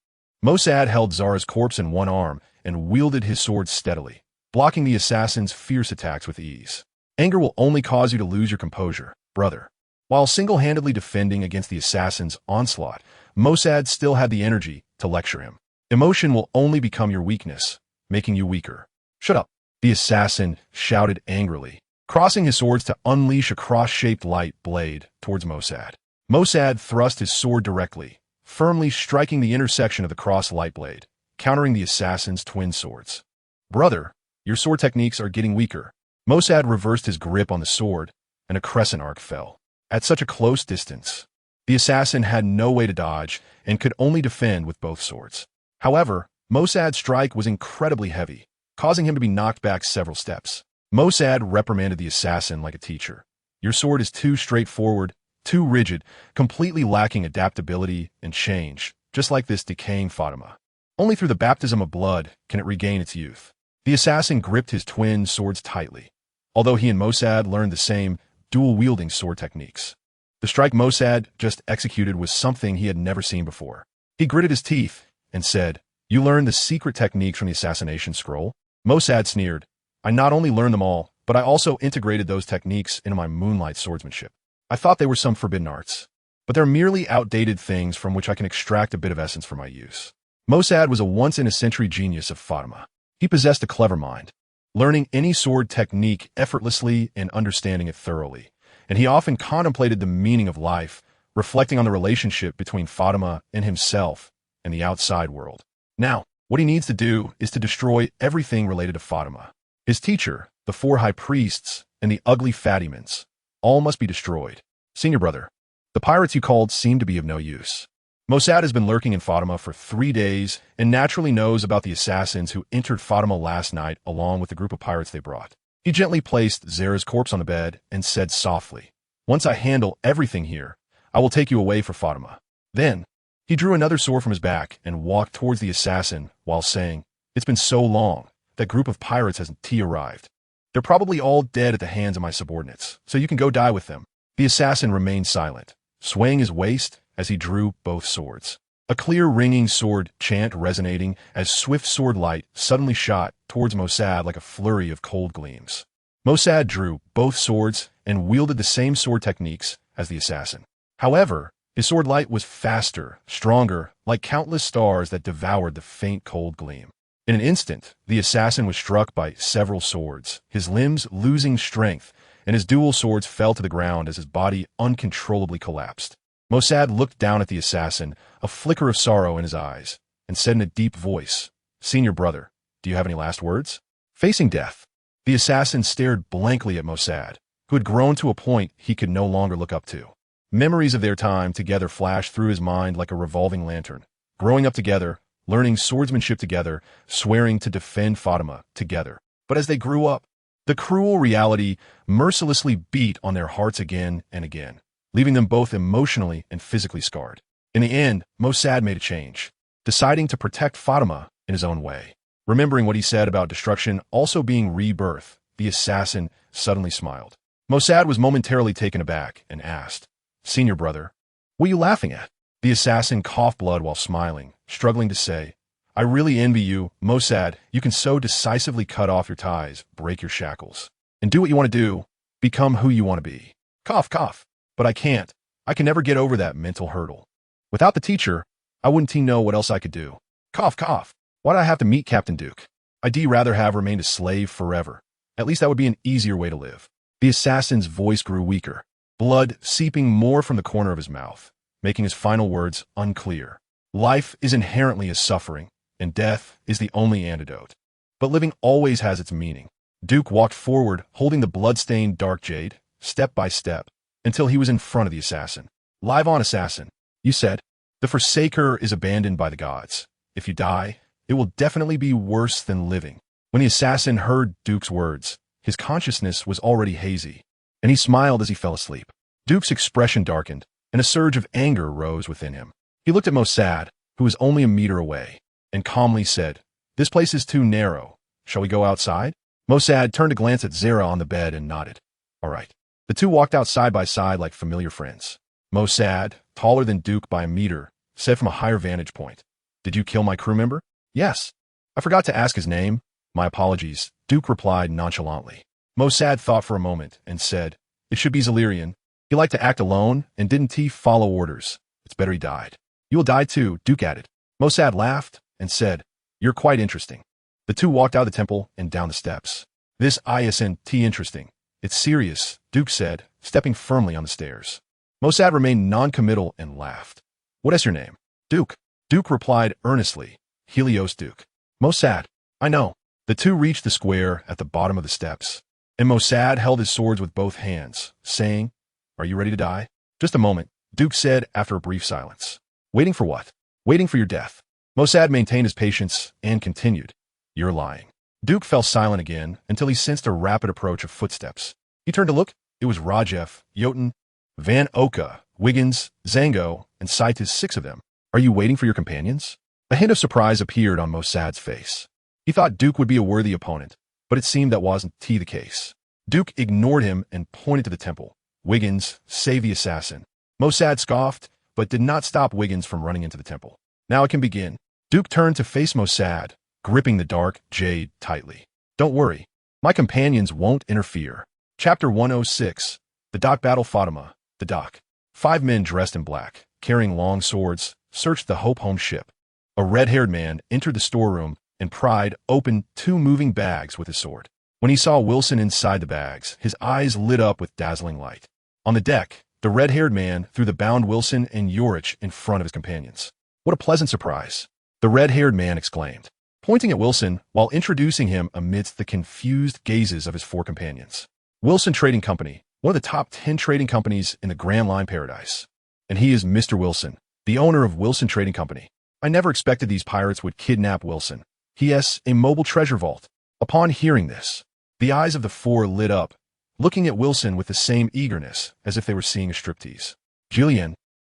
Mossad held Zara's corpse in one arm and wielded his sword steadily, blocking the assassin's fierce attacks with ease. Anger will only cause you to lose your composure, brother. While single-handedly defending against the assassin's onslaught, Mossad still had the energy to lecture him. Emotion will only become your weakness, making you weaker. Shut up, the assassin shouted angrily, crossing his swords to unleash a cross-shaped light blade towards Mossad. Mossad thrust his sword directly, firmly striking the intersection of the cross light blade, countering the assassin's twin swords. Brother, your sword techniques are getting weaker. Mossad reversed his grip on the sword, and a crescent arc fell. At such a close distance, the assassin had no way to dodge and could only defend with both swords. However, Mossad's strike was incredibly heavy, causing him to be knocked back several steps. Mossad reprimanded the assassin like a teacher. Your sword is too straightforward, too rigid, completely lacking adaptability and change, just like this decaying Fatima. Only through the baptism of blood can it regain its youth. The assassin gripped his twin swords tightly, although he and Mossad learned the same dual-wielding sword techniques. The strike Mossad just executed was something he had never seen before. He gritted his teeth and said, "You learned the secret techniques from the assassination scroll?" Mossad sneered, "I not only learned them all, but I also integrated those techniques into my moonlight swordsmanship. I thought they were some forbidden arts, but they're merely outdated things from which I can extract a bit of essence for my use." Mossad was a once-in-a-century genius of Fatima. He possessed a clever mind, learning any sword technique effortlessly and understanding it thoroughly, and he often contemplated the meaning of life, reflecting on the relationship between Fatima and himself and the outside world. Now, what he needs to do is to destroy everything related to Fatima. His teacher, the 4 high priests, and the ugly Fatimans, all must be destroyed. Senior brother, the pirates you called seem to be of no use. Mossad has been lurking in Fatima for 3 days and naturally knows about the assassins who entered Fatima last night along with the group of pirates they brought. He gently placed Zera's corpse on the bed and said softly, "Once I handle everything here, I will take you away for Fatima." Then, he drew another sword from his back and walked towards the assassin while saying, "It's been so long. That group of pirates hasn't arrived. They're probably all dead at the hands of my subordinates, so you can go die with them." The assassin remained silent, swaying his waist as he drew both swords. A clear ringing sword chant resonating as swift sword light suddenly shot towards Mossad like a flurry of cold gleams. Mossad drew both swords and wielded the same sword techniques as the assassin. However, his sword light was faster, stronger, like countless stars that devoured the faint cold gleam. In an instant, the assassin was struck by several swords, his limbs losing strength, and his dual swords fell to the ground as his body uncontrollably collapsed. Mossad looked down at the assassin, a flicker of sorrow in his eyes, and said in a deep voice, "Senior brother, do you have any last words?" Facing death, the assassin stared blankly at Mossad, who had grown to a point he could no longer look up to. Memories of their time together flashed through his mind like a revolving lantern. Growing up together, learning swordsmanship together, swearing to defend Fatima together. But as they grew up, the cruel reality mercilessly beat on their hearts again and again, leaving them both emotionally and physically scarred. In the end, Mossad made a change, deciding to protect Fatima in his own way. Remembering what he said about destruction also being rebirth, the assassin suddenly smiled. Mossad was momentarily taken aback and asked, "Senior brother, what are you laughing at?" The assassin coughed blood while smiling, struggling to say, "I really envy you, Mossad. You can so decisively cut off your ties, break your shackles, and do what you want to do, become who you want to be." Cough, cough. "But I can't. I can never get over that mental hurdle. Without the teacher, I wouldn't know what else I could do." Cough, cough. "Why'd I have to meet Captain Duke? I'd rather have remained a slave forever. At least that would be an easier way to live." The assassin's voice grew weaker, blood seeping more from the corner of his mouth, making his final words unclear. "Life is inherently a suffering, and death is the only antidote. But living always has its meaning." Duke walked forward, holding the blood-stained dark jade, step by step, until he was in front of the assassin. "Live on, assassin. You said, the Forsaker is abandoned by the gods. If you die, it will definitely be worse than living." When the assassin heard Duke's words, his consciousness was already hazy, and he smiled as he fell asleep. Duke's expression darkened, and a surge of anger rose within him. He looked at Mossad, who was only a meter away, and calmly said, "This place is too narrow. Shall we go outside?" Mossad turned to glance at Zera on the bed and nodded. "All right." The two walked out side by side like familiar friends. Mossad, taller than Duke by a meter, said from a higher vantage point, "Did you kill my crew member?" "Yes. I forgot to ask his name. My apologies," Duke replied nonchalantly. Mossad thought for a moment and said, "It should be Zalirian. He liked to act alone and didn't he follow orders. It's better he died." "You will die too," Duke added. Mossad laughed and said, "You're quite interesting." The two walked out of the temple and down the steps. "This isn't interesting. It's serious," Duke said, stepping firmly on the stairs. Mossad remained non-committal and laughed. "What is your name?" "Duke." Duke replied earnestly, "Helios Duke." "Mossad, I know." The two reached the square at the bottom of the steps. and Mossad held his swords with both hands, saying, "Are you ready to die?" "Just a moment," Duke said after a brief silence. "Waiting for what?" "Waiting for your death." Mossad maintained his patience and continued, "You're lying." Duke fell silent again until he sensed a rapid approach of footsteps. He turned to look. It was Rajef, Jotun, Van Oka, Wiggins, Zango, and Saitis, 6 of them. "Are you waiting for your companions?" A hint of surprise appeared on Mossad's face. He thought Duke would be a worthy opponent, but it seemed that wasn't the case. Duke ignored him and pointed to the temple. "Wiggins, save the assassin." Mossad scoffed, but did not stop Wiggins from running into the temple. "Now it can begin." Duke turned to face Mossad, gripping the dark jade tightly. "Don't worry. My companions won't interfere." Chapter 106. The Dock Battle. Fatima, the dock. 5 men dressed in black, carrying long swords, searched the Hope Home ship. A red-haired man entered the storeroom and pried open 2 moving bags with his sword. When he saw Wilson inside the bags, his eyes lit up with dazzling light. On the deck, the red-haired man threw the bound Wilson and Yorich in front of his companions. "What a pleasant surprise," the red-haired man exclaimed, pointing at Wilson while introducing him amidst the confused gazes of his 4 companions. "Wilson Trading Company, one of the top 10 trading companies in the Grand Line Paradise. And he is Mr. Wilson, the owner of Wilson Trading Company. I never expected these pirates would kidnap Wilson. He has a mobile treasure vault." Upon hearing this, the eyes of the 4 lit up, looking at Wilson with the same eagerness as if they were seeing a striptease. "Jillian,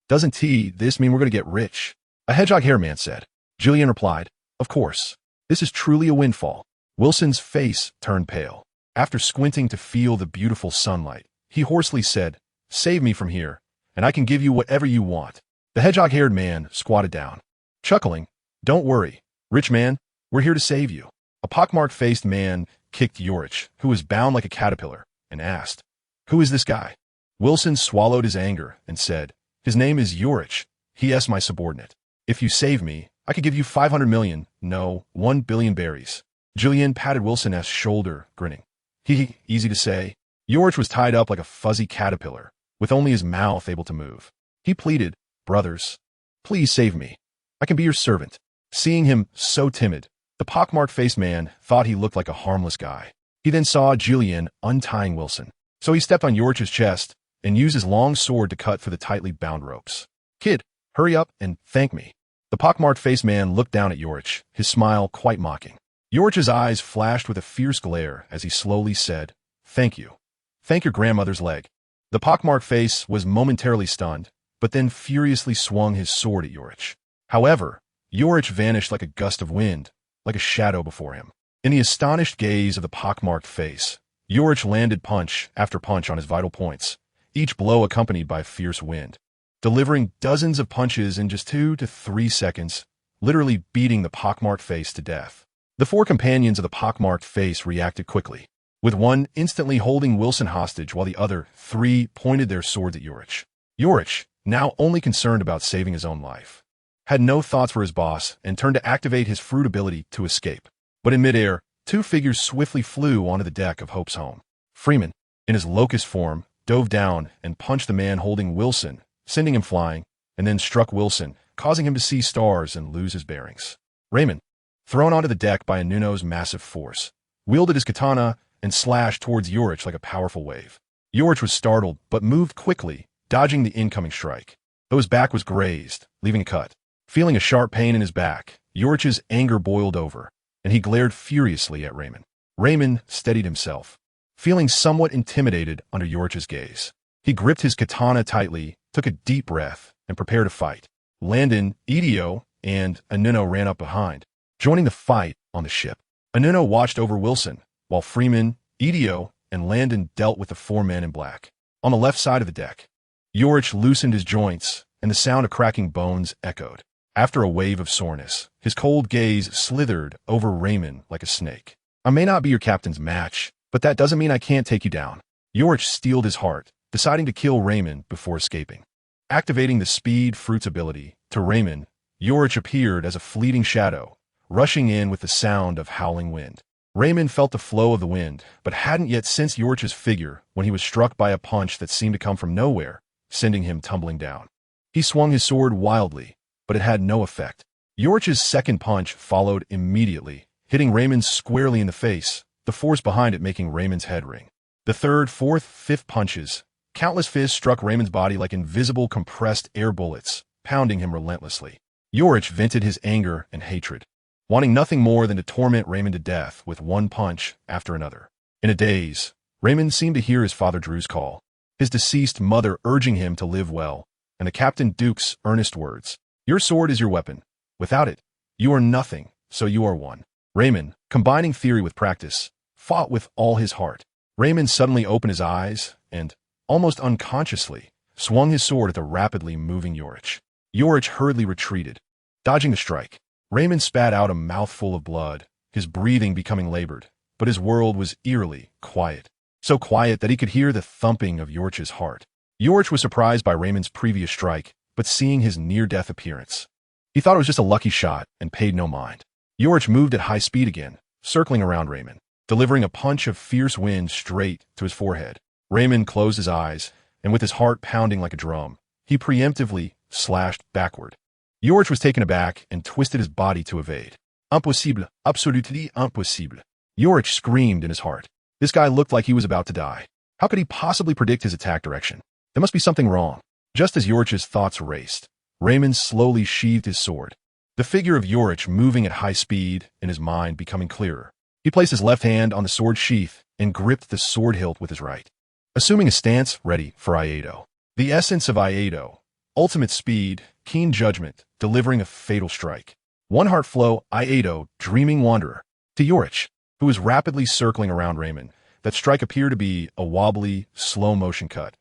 doesn't this mean we're going to get rich?" a hedgehog hair man said. Jillian replied, "Of course. This is truly a windfall." Wilson's face turned pale. After squinting to feel the beautiful sunlight, he hoarsely said, "Save me from here, and I can give you whatever you want." The hedgehog-haired man squatted down, chuckling. "Don't worry, rich man, we're here to save you." A pockmarked-faced man kicked Yorich, who was bound like a caterpillar, and asked, "Who is this guy?" Wilson swallowed his anger and said, "His name is Yorich. He is my subordinate. If you save me, I could give you 500 million, no, 1 billion berries." Jillian patted Wilson's shoulder, grinning. Easy to say." Yorich was tied up like a fuzzy caterpillar, with only his mouth able to move. He pleaded, "Brothers, please save me. I can be your servant." Seeing him so timid, the pockmarked-faced man thought he looked like a harmless guy. He then saw Jillian untying Wilson, so he stepped on Yorich's chest and used his long sword to cut for the tightly bound ropes. "Kid, hurry up and thank me." The pockmarked-faced man looked down at Yorich, his smile quite mocking. Yorich's eyes flashed with a fierce glare as he slowly said, "Thank you. Thank your grandmother's leg." The pockmarked face was momentarily stunned, but then furiously swung his sword at Yorich. However, Yorich vanished like a gust of wind, like a shadow before him. In the astonished gaze of the pockmarked face, Yorich landed punch after punch on his vital points, each blow accompanied by a fierce wind, delivering dozens of punches in just 2 to 3 seconds, literally beating the pockmarked face to death. The 4 companions of the pockmarked face reacted quickly, with one instantly holding Wilson hostage while the other 3 pointed their swords at Yorich. Yorich, now only concerned about saving his own life, had no thoughts for his boss and turned to activate his fruit ability to escape. But in midair, 2 figures swiftly flew onto the deck of Hope's Home. Freeman, in his locust form, dove down and punched the man holding Wilson, sending him flying, and then struck Wilson, causing him to see stars and lose his bearings. Raymond, thrown onto the deck by Anuno's massive force, wielded his katana and slashed towards Yorich like a powerful wave. Yorich was startled, but moved quickly, dodging the incoming strike. Though his back was grazed, leaving a cut. Feeling a sharp pain in his back, Yorich's anger boiled over, and he glared furiously at Raymond. Raymond steadied himself, feeling somewhat intimidated under Yorich's gaze. He gripped his katana tightly, took a deep breath, and prepared to fight. Landon, Idio, and Anuno ran up behind, joining the fight on the ship. Anuno watched over Wilson, while Freeman, Idio, and Landon dealt with the 4 men in black. On the left side of the deck, Yorich loosened his joints, and the sound of cracking bones echoed. After a wave of soreness, his cold gaze slithered over Raymond like a snake. "I may not be your captain's match, but that doesn't mean I can't take you down." Yorich steeled his heart, deciding to kill Raymond before escaping. Activating the speed fruit's ability, to Raymond, Yorich appeared as a fleeting shadow, rushing in with the sound of howling wind. Raymond felt the flow of the wind, but hadn't yet sensed Yorich's figure when he was struck by a punch that seemed to come from nowhere, sending him tumbling down. He swung his sword wildly, but it had no effect. Yorich's second punch followed immediately, hitting Raymond squarely in the face, the force behind it making Raymond's head ring. The third, fourth, fifth punches. Countless fists struck Raymond's body like invisible compressed air bullets, pounding him relentlessly. Yorich vented his anger and hatred, wanting nothing more than to torment Raymond to death with one punch after another. In a daze, Raymond seemed to hear his father Drew's call, his deceased mother urging him to live well, and the Captain Duke's earnest words. Your sword is your weapon. Without it, you are nothing, so you are one. Raymond, combining theory with practice, fought with all his heart. Raymond suddenly opened his eyes and, almost unconsciously, swung his sword at the rapidly moving Yorich. Yorich hurriedly retreated, dodging the strike. Raymond spat out a mouthful of blood, his breathing becoming labored, but his world was eerily quiet. So quiet that he could hear the thumping of Yorich's heart. Yorich was surprised by Raymond's previous strike, but seeing his near-death appearance, he thought it was just a lucky shot and paid no mind. Yorich moved at high speed again, circling around Raymond, delivering a punch of fierce wind straight to his forehead. Raymond closed his eyes, and with his heart pounding like a drum, he preemptively slashed backward. Yorich was taken aback and twisted his body to evade. Impossible, absolutely impossible. Yorich screamed in his heart. This guy looked like he was about to die. How could he possibly predict his attack direction? There must be something wrong. Just as Yorich's thoughts raced, Raymond slowly sheathed his sword. The figure of Yorich moving at high speed and his mind becoming clearer. He placed his left hand on the sword sheath and gripped the sword hilt with his right, assuming a stance ready for Kaido. The essence of Kaido, ultimate speed, keen judgment, delivering a fatal strike. One heart flow, Kaido, dreaming wanderer. To Yorich, who was rapidly circling around Raymond, that strike appeared to be a wobbly, slow-motion cut.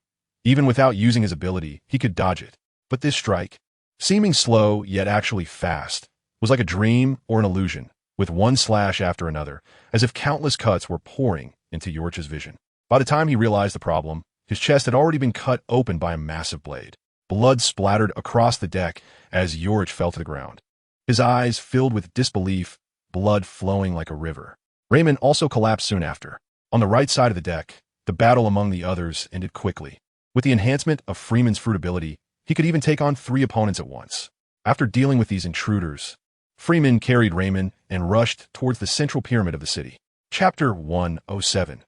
Even without using his ability, he could dodge it. But this strike, seeming slow yet actually fast, was like a dream or an illusion, with one slash after another, as if countless cuts were pouring into Yorich's vision. By the time he realized the problem, his chest had already been cut open by a massive blade. Blood splattered across the deck as Yorich fell to the ground. His eyes filled with disbelief, blood flowing like a river. Raymond also collapsed soon after. On the right side of the deck, the battle among the others ended quickly. With the enhancement of Freeman's fruit ability, he could even take on 3 opponents at once. After dealing with these intruders, Freeman carried Raymond and rushed towards the central pyramid of the city. Chapter 107.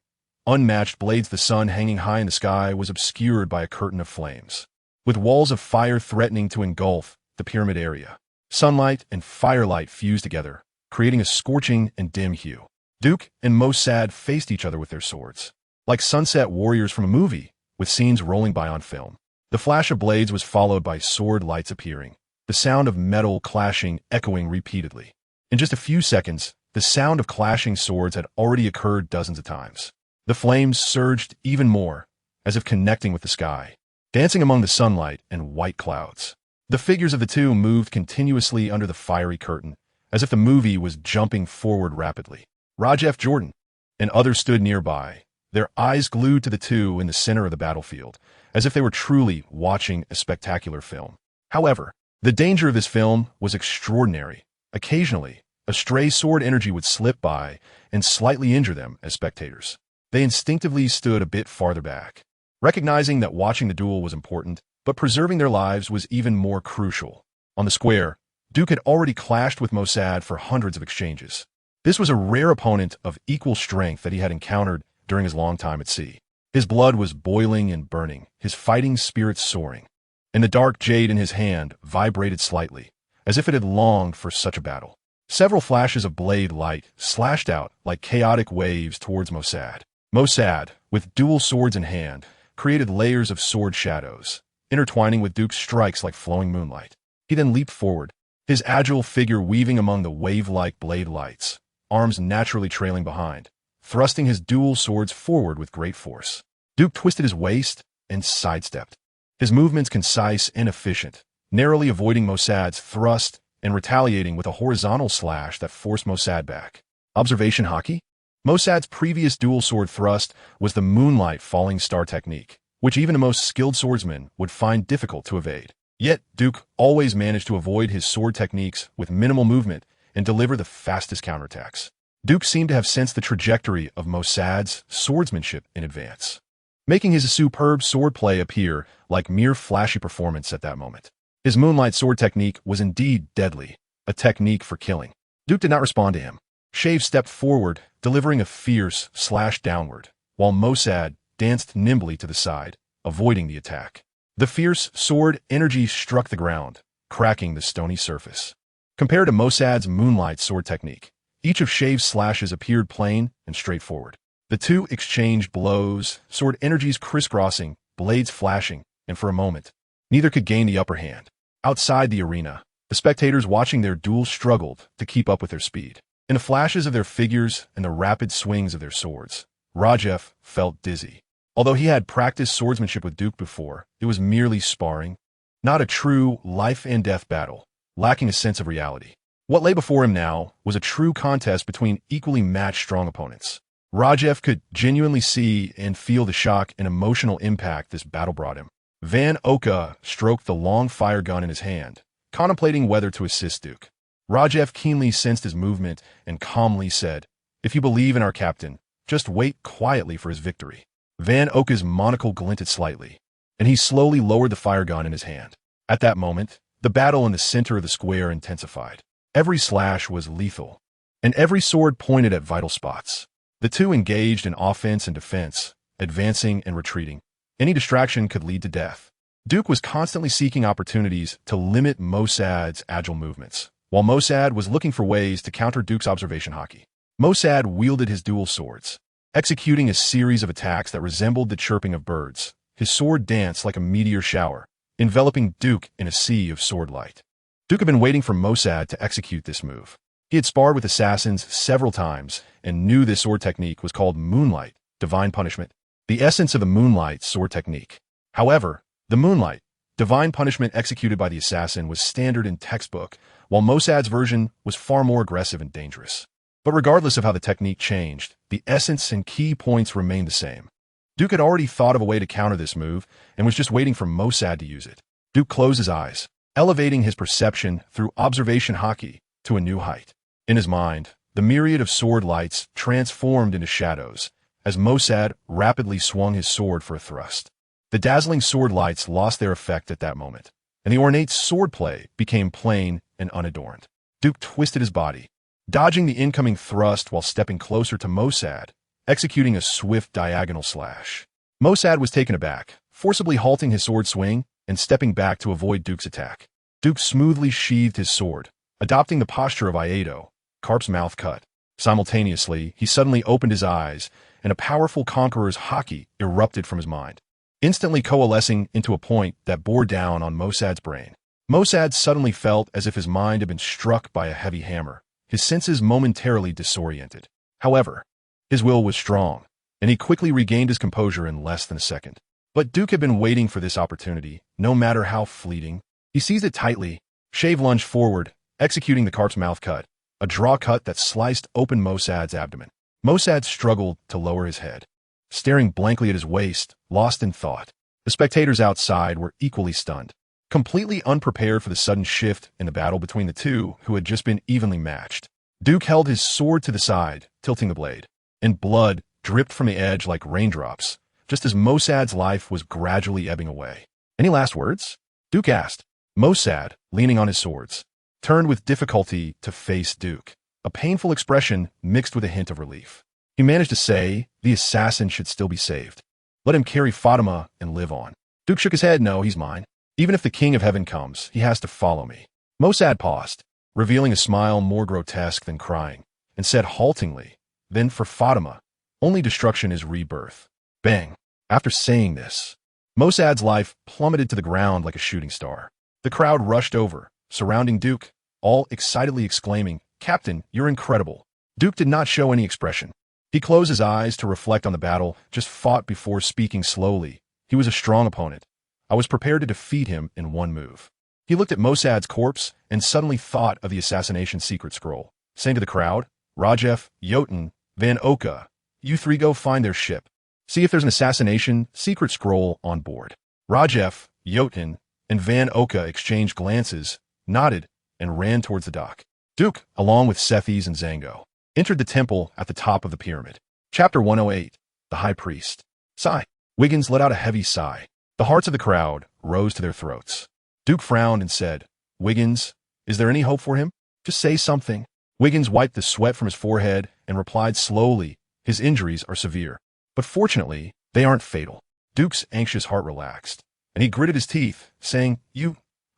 Unmatched blades. The sun hanging high in the sky was obscured by a curtain of flames, with walls of fire threatening to engulf the pyramid area. Sunlight and firelight fused together, creating a scorching and dim hue. Duke and Mossad faced each other with their swords, like sunset warriors from a movie, with scenes rolling by on film. The flash of blades was followed by sword lights appearing, the sound of metal clashing echoing repeatedly. In just a few seconds, the sound of clashing swords had already occurred dozens of times. The flames surged even more, as if connecting with the sky, dancing among the sunlight and white clouds. The figures of the two moved continuously under the fiery curtain, as if the movie was jumping forward rapidly. Raj F. Jordan and others stood nearby, their eyes glued to the two in the center of the battlefield, as if they were truly watching a spectacular film. However, the danger of this film was extraordinary. Occasionally, a stray sword energy would slip by and slightly injure them as spectators. They instinctively stood a bit farther back, recognizing that watching the duel was important, but preserving their lives was even more crucial. On the square, Duke had already clashed with Mossad for hundreds of exchanges. This was a rare opponent of equal strength that he had encountered during his long time at sea. His blood was boiling and burning, his fighting spirit soaring, and the dark jade in his hand vibrated slightly, as if it had longed for such a battle. Several flashes of blade light slashed out like chaotic waves towards Mossad. Mossad, with dual swords in hand, created layers of sword shadows, intertwining with Duke's strikes like flowing moonlight. He then leaped forward, his agile figure weaving among the wave-like blade lights, arms naturally trailing behind, thrusting his dual swords forward with great force. Duke twisted his waist and sidestepped, his movements concise and efficient, narrowly avoiding Mossad's thrust and retaliating with a horizontal slash that forced Mossad back. Observation Haki? Mossad's previous dual sword thrust was the moonlight falling star technique, which even the most skilled swordsman would find difficult to evade. Yet, Duke always managed to avoid his sword techniques with minimal movement and deliver the fastest counterattacks. Duke seemed to have sensed the trajectory of Mossad's swordsmanship in advance, making his superb swordplay appear like mere flashy performance at that moment. His moonlight sword technique was indeed deadly, a technique for killing. Duke did not respond to him. Shave stepped forward, delivering a fierce slash downward, while Mossad danced nimbly to the side, avoiding the attack. The fierce sword energy struck the ground, cracking the stony surface. Compared to Mossad's moonlight sword technique, each of Shave's slashes appeared plain and straightforward. The two exchanged blows, sword energies crisscrossing, blades flashing, and for a moment, neither could gain the upper hand. Outside the arena, the spectators watching their duel struggled to keep up with their speed. In the flashes of their figures and the rapid swings of their swords, Rajef felt dizzy. Although he had practiced swordsmanship with Duke before, it was merely sparring, not a true life-and-death battle, lacking a sense of reality. What lay before him now was a true contest between equally matched strong opponents. Rajef could genuinely see and feel the shock and emotional impact this battle brought him. Van Oka stroked the long fire gun in his hand, contemplating whether to assist Duke. Rajef keenly sensed his movement and calmly said, "If you believe in our captain, just wait quietly for his victory." Van Oka's monocle glinted slightly, and he slowly lowered the fire gun in his hand. At that moment, the battle in the center of the square intensified. Every slash was lethal, and every sword pointed at vital spots. The two engaged in offense and defense, advancing and retreating. Any distraction could lead to death. Duke was constantly seeking opportunities to limit Mossad's agile movements, while Mossad was looking for ways to counter Duke's observation haki. Mossad wielded his dual swords, executing a series of attacks that resembled the chirping of birds. His sword danced like a meteor shower, enveloping Duke in a sea of sword light. Duke had been waiting for Mossad to execute this move. He had sparred with assassins several times and knew this sword technique was called Moonlight, Divine Punishment, the essence of the Moonlight sword technique. However, the Moonlight, Divine Punishment executed by the assassin was standard in textbook, while Mossad's version was far more aggressive and dangerous. But regardless of how the technique changed, the essence and key points remained the same. Duke had already thought of a way to counter this move and was just waiting for Mossad to use it. Duke closed his eyes, elevating his perception through observation haki to a new height. In his mind, the myriad of sword lights transformed into shadows as Mossad rapidly swung his sword for a thrust. The dazzling sword lights lost their effect at that moment, and the ornate swordplay became plain and unadorned. Duke twisted his body, dodging the incoming thrust while stepping closer to Mossad, executing a swift diagonal slash. Mossad was taken aback, forcibly halting his sword swing and stepping back to avoid Duke's attack. Duke smoothly sheathed his sword, adopting the posture of Iato, Carp's mouth cut. Simultaneously, he suddenly opened his eyes, and a powerful Conqueror's Haki erupted from his mind, instantly coalescing into a point that bore down on Mossad's brain. Mossad suddenly felt as if his mind had been struck by a heavy hammer, his senses momentarily disoriented. However, his will was strong, and he quickly regained his composure in less than a second. But Duke had been waiting for this opportunity, no matter how fleeting. He seized it tightly, Shave lunged forward, executing the Carp's mouth cut, a draw cut that sliced open Mossad's abdomen. Mossad struggled to lower his head, staring blankly at his waist, lost in thought. The spectators outside were equally stunned, completely unprepared for the sudden shift in the battle between the two who had just been evenly matched. Duke held his sword to the side, tilting the blade, and blood dripped from the edge like raindrops, just as Mossad's life was gradually ebbing away. "Any last words?" Duke asked. Mossad, leaning on his swords, turned with difficulty to face Duke, a painful expression mixed with a hint of relief. He managed to say, "The assassin should still be saved. Let him carry Fatima and live on." Duke shook his head. "No, he's mine. Even if the King of Heaven comes, he has to follow me." Mossad paused, revealing a smile more grotesque than crying, and said haltingly, "Then for Fatima, only destruction is rebirth." Bang! After saying this, Mossad's life plummeted to the ground like a shooting star. The crowd rushed over, surrounding Duke, all excitedly exclaiming, "Captain, you're incredible." Duke did not show any expression. He closed his eyes to reflect on the battle, just fought before speaking slowly. He was a strong opponent. I was prepared to defeat him in one move. He looked at Mossad's corpse and suddenly thought of the assassination secret scroll, saying to the crowd, "Rajef, Jotun, Van Oka, you three go find their ship. See if there's an assassination secret scroll on board." Rajef, Jotun, and Van Oka exchanged glances, nodded, and ran towards the dock. Duke, along with Sethes and Zango, entered the temple at the top of the pyramid. Chapter 108, The High Priest. Sigh. Wiggins let out a heavy sigh. The hearts of the crowd rose to their throats. Duke frowned and said, "Wiggins, is there any hope for him? Just say something." Wiggins wiped the sweat from his forehead and replied slowly, his injuries are severe. But fortunately, they aren't fatal. Duke's anxious heart relaxed, and he gritted his teeth, saying,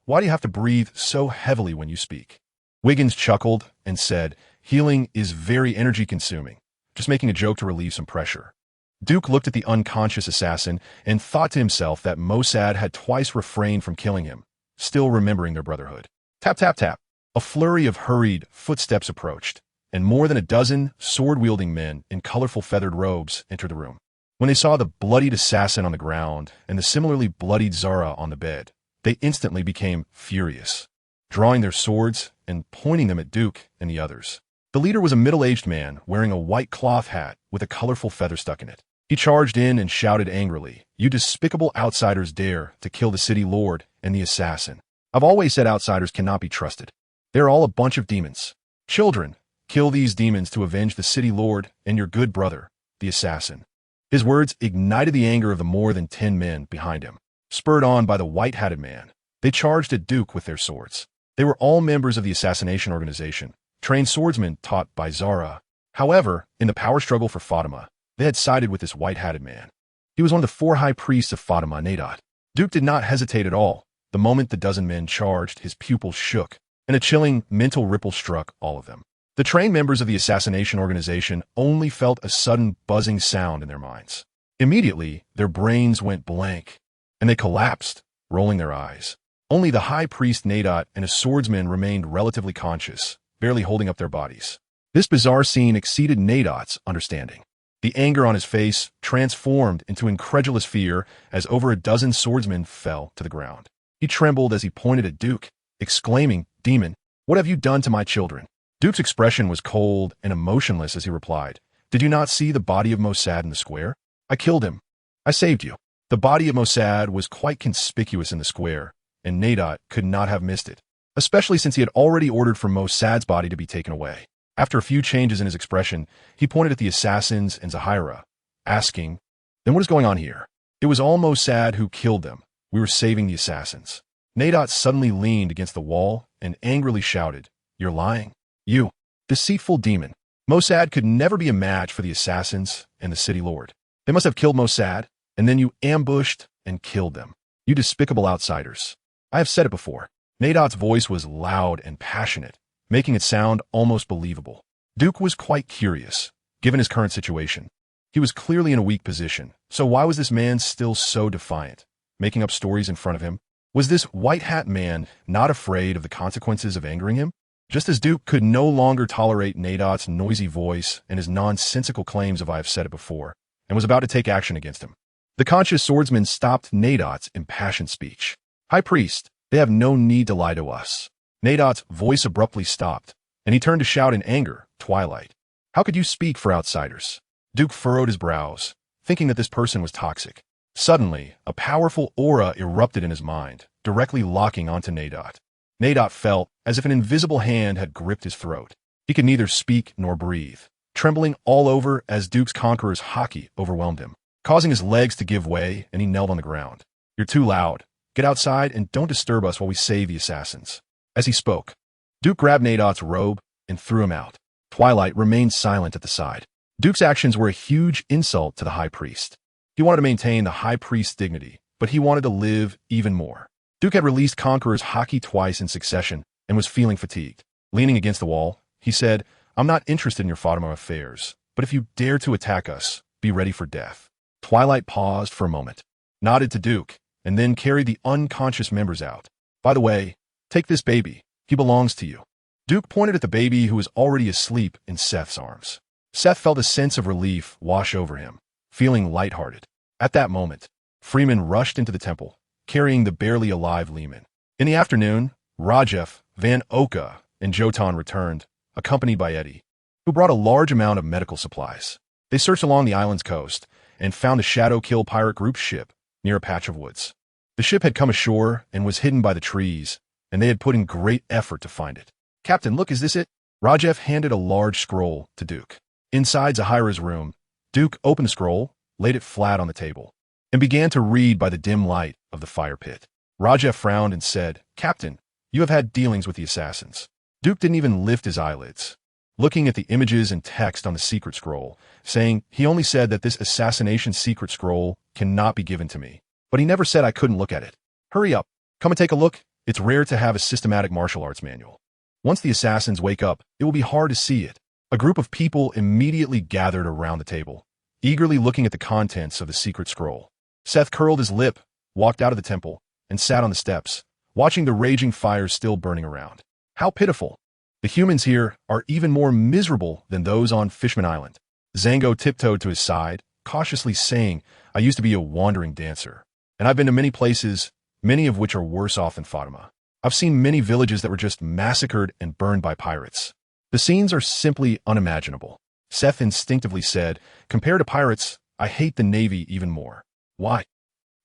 why do you have to breathe so heavily when you speak? Wiggins chuckled and said, healing is very energy-consuming, just making a joke to relieve some pressure. Duke looked at the unconscious assassin and thought to himself that Mossad had twice refrained from killing him, still remembering their brotherhood. Tap, tap, tap. A flurry of hurried footsteps approached, and more than a dozen sword-wielding men in colorful feathered robes entered the room. When they saw the bloodied assassin on the ground and the similarly bloodied Zara on the bed, they instantly became furious, drawing their swords and pointing them at Duke and the others. The leader was a middle-aged man wearing a white cloth hat with a colorful feather stuck in it. He charged in and shouted angrily, "You despicable outsiders dare to kill the city lord and the assassin. I've always said outsiders cannot be trusted. They're all a bunch of demons. Children, kill these demons to avenge the city lord and your good brother, the assassin." His words ignited the anger of the more than 10 men behind him. Spurred on by the white-hatted man, they charged at Duke with their swords. They were all members of the assassination organization, trained swordsmen taught by Zara. However, in the power struggle for Fatima, they had sided with this white-hatted man. He was one of the 4 high priests of Fatima Nadot. Duke did not hesitate at all. The moment the dozen men charged, his pupils shook, and a chilling mental ripple struck all of them. The trained members of the assassination organization only felt a sudden buzzing sound in their minds. Immediately, their brains went blank, and they collapsed, rolling their eyes. Only the high priest Nadot and a swordsman remained relatively conscious, barely holding up their bodies. This bizarre scene exceeded Nadot's understanding. The anger on his face transformed into incredulous fear as over a dozen swordsmen fell to the ground. He trembled as he pointed at Duke, exclaiming, "Demon, what have you done to my children?" Duke's expression was cold and emotionless as he replied, "Did you not see the body of Mossad in the square? I killed him. I saved you." The body of Mossad was quite conspicuous in the square, and Nadot could not have missed it, especially since he had already ordered for Mossad's body to be taken away. After a few changes in his expression, he pointed at the assassins and Zahira, asking, "Then what is going on here?" "It was all Mossad who killed them. We were saving the assassins." Nadot suddenly leaned against the wall and angrily shouted, "You're lying. You deceitful demon. Mossad could never be a match for the assassins and the city lord. They must have killed Mossad, and then you ambushed and killed them. You despicable outsiders. I have said it before." Nadot's voice was loud and passionate, making it sound almost believable. Duke was quite curious, given his current situation. He was clearly in a weak position, so why was this man still so defiant, making up stories in front of him? Was this white hat man not afraid of the consequences of angering him? Just as Duke could no longer tolerate Nadot's noisy voice and his nonsensical claims of "I have said it before," and was about to take action against him, the conscious swordsman stopped Nadot's impassioned speech. "High Priest, they have no need to lie to us." Nadot's voice abruptly stopped, and he turned to shout in anger, "Twilight, how could you speak for outsiders?" Duke furrowed his brows, thinking that this person was toxic. Suddenly, a powerful aura erupted in his mind, directly locking onto Nadot. Nadot felt as if an invisible hand had gripped his throat. He could neither speak nor breathe, trembling all over as Duke's Conqueror's Haki overwhelmed him, causing his legs to give way, and he knelt on the ground. "You're too loud. Get outside and don't disturb us while we save the assassins." As he spoke, Duke grabbed Nadot's robe and threw him out. Twilight remained silent at the side. Duke's actions were a huge insult to the High Priest. He wanted to maintain the High Priest's dignity, but he wanted to live even more. Duke had released Conqueror's Haki twice in succession and was feeling fatigued. Leaning against the wall, he said, "I'm not interested in your Fatima affairs, but if you dare to attack us, be ready for death." Twilight paused for a moment, nodded to Duke, and then carried the unconscious members out. "By the way, take this baby. He belongs to you." Duke pointed at the baby who was already asleep in Seth's arms. Seth felt a sense of relief wash over him, feeling lighthearted. At that moment, Freeman rushed into the temple, carrying the barely alive Lehman. In the afternoon, Rajef, Van Oka, and Jotan returned, accompanied by Eddie, who brought a large amount of medical supplies. They searched along the island's coast and found the Shadow Kill pirate group's ship near a patch of woods. The ship had come ashore and was hidden by the trees, and they had put in great effort to find it. "Captain, look, is this it?" Rajef handed a large scroll to Duke. Inside Zahira's room, Duke opened the scroll, laid it flat on the table, and began to read by the dim light of the fire pit. Rajef frowned and said, "Captain, you have had dealings with the assassins." Duke didn't even lift his eyelids. looking at the images and text on the secret scroll, saying he only said that this assassination secret scroll cannot be given to me. But he never said I couldn't look at it. Hurry up. Come and take a look. It's rare to have a systematic martial arts manual. Once the assassins wake up, it will be hard to see it. A group of people immediately gathered around the table, eagerly looking at the contents of the secret scroll. Seth curled his lip, walked out of the temple, and sat on the steps, watching the raging fires still burning around. How pitiful. The humans here are even more miserable than those on Fishman Island. Zango tiptoed to his side, cautiously saying, I used to be a wandering dancer, and I've been to many places, many of which are worse off than Fatima. I've seen many villages that were just massacred and burned by pirates. The scenes are simply unimaginable. Seth instinctively said, compared to pirates, I hate the Navy even more. Why?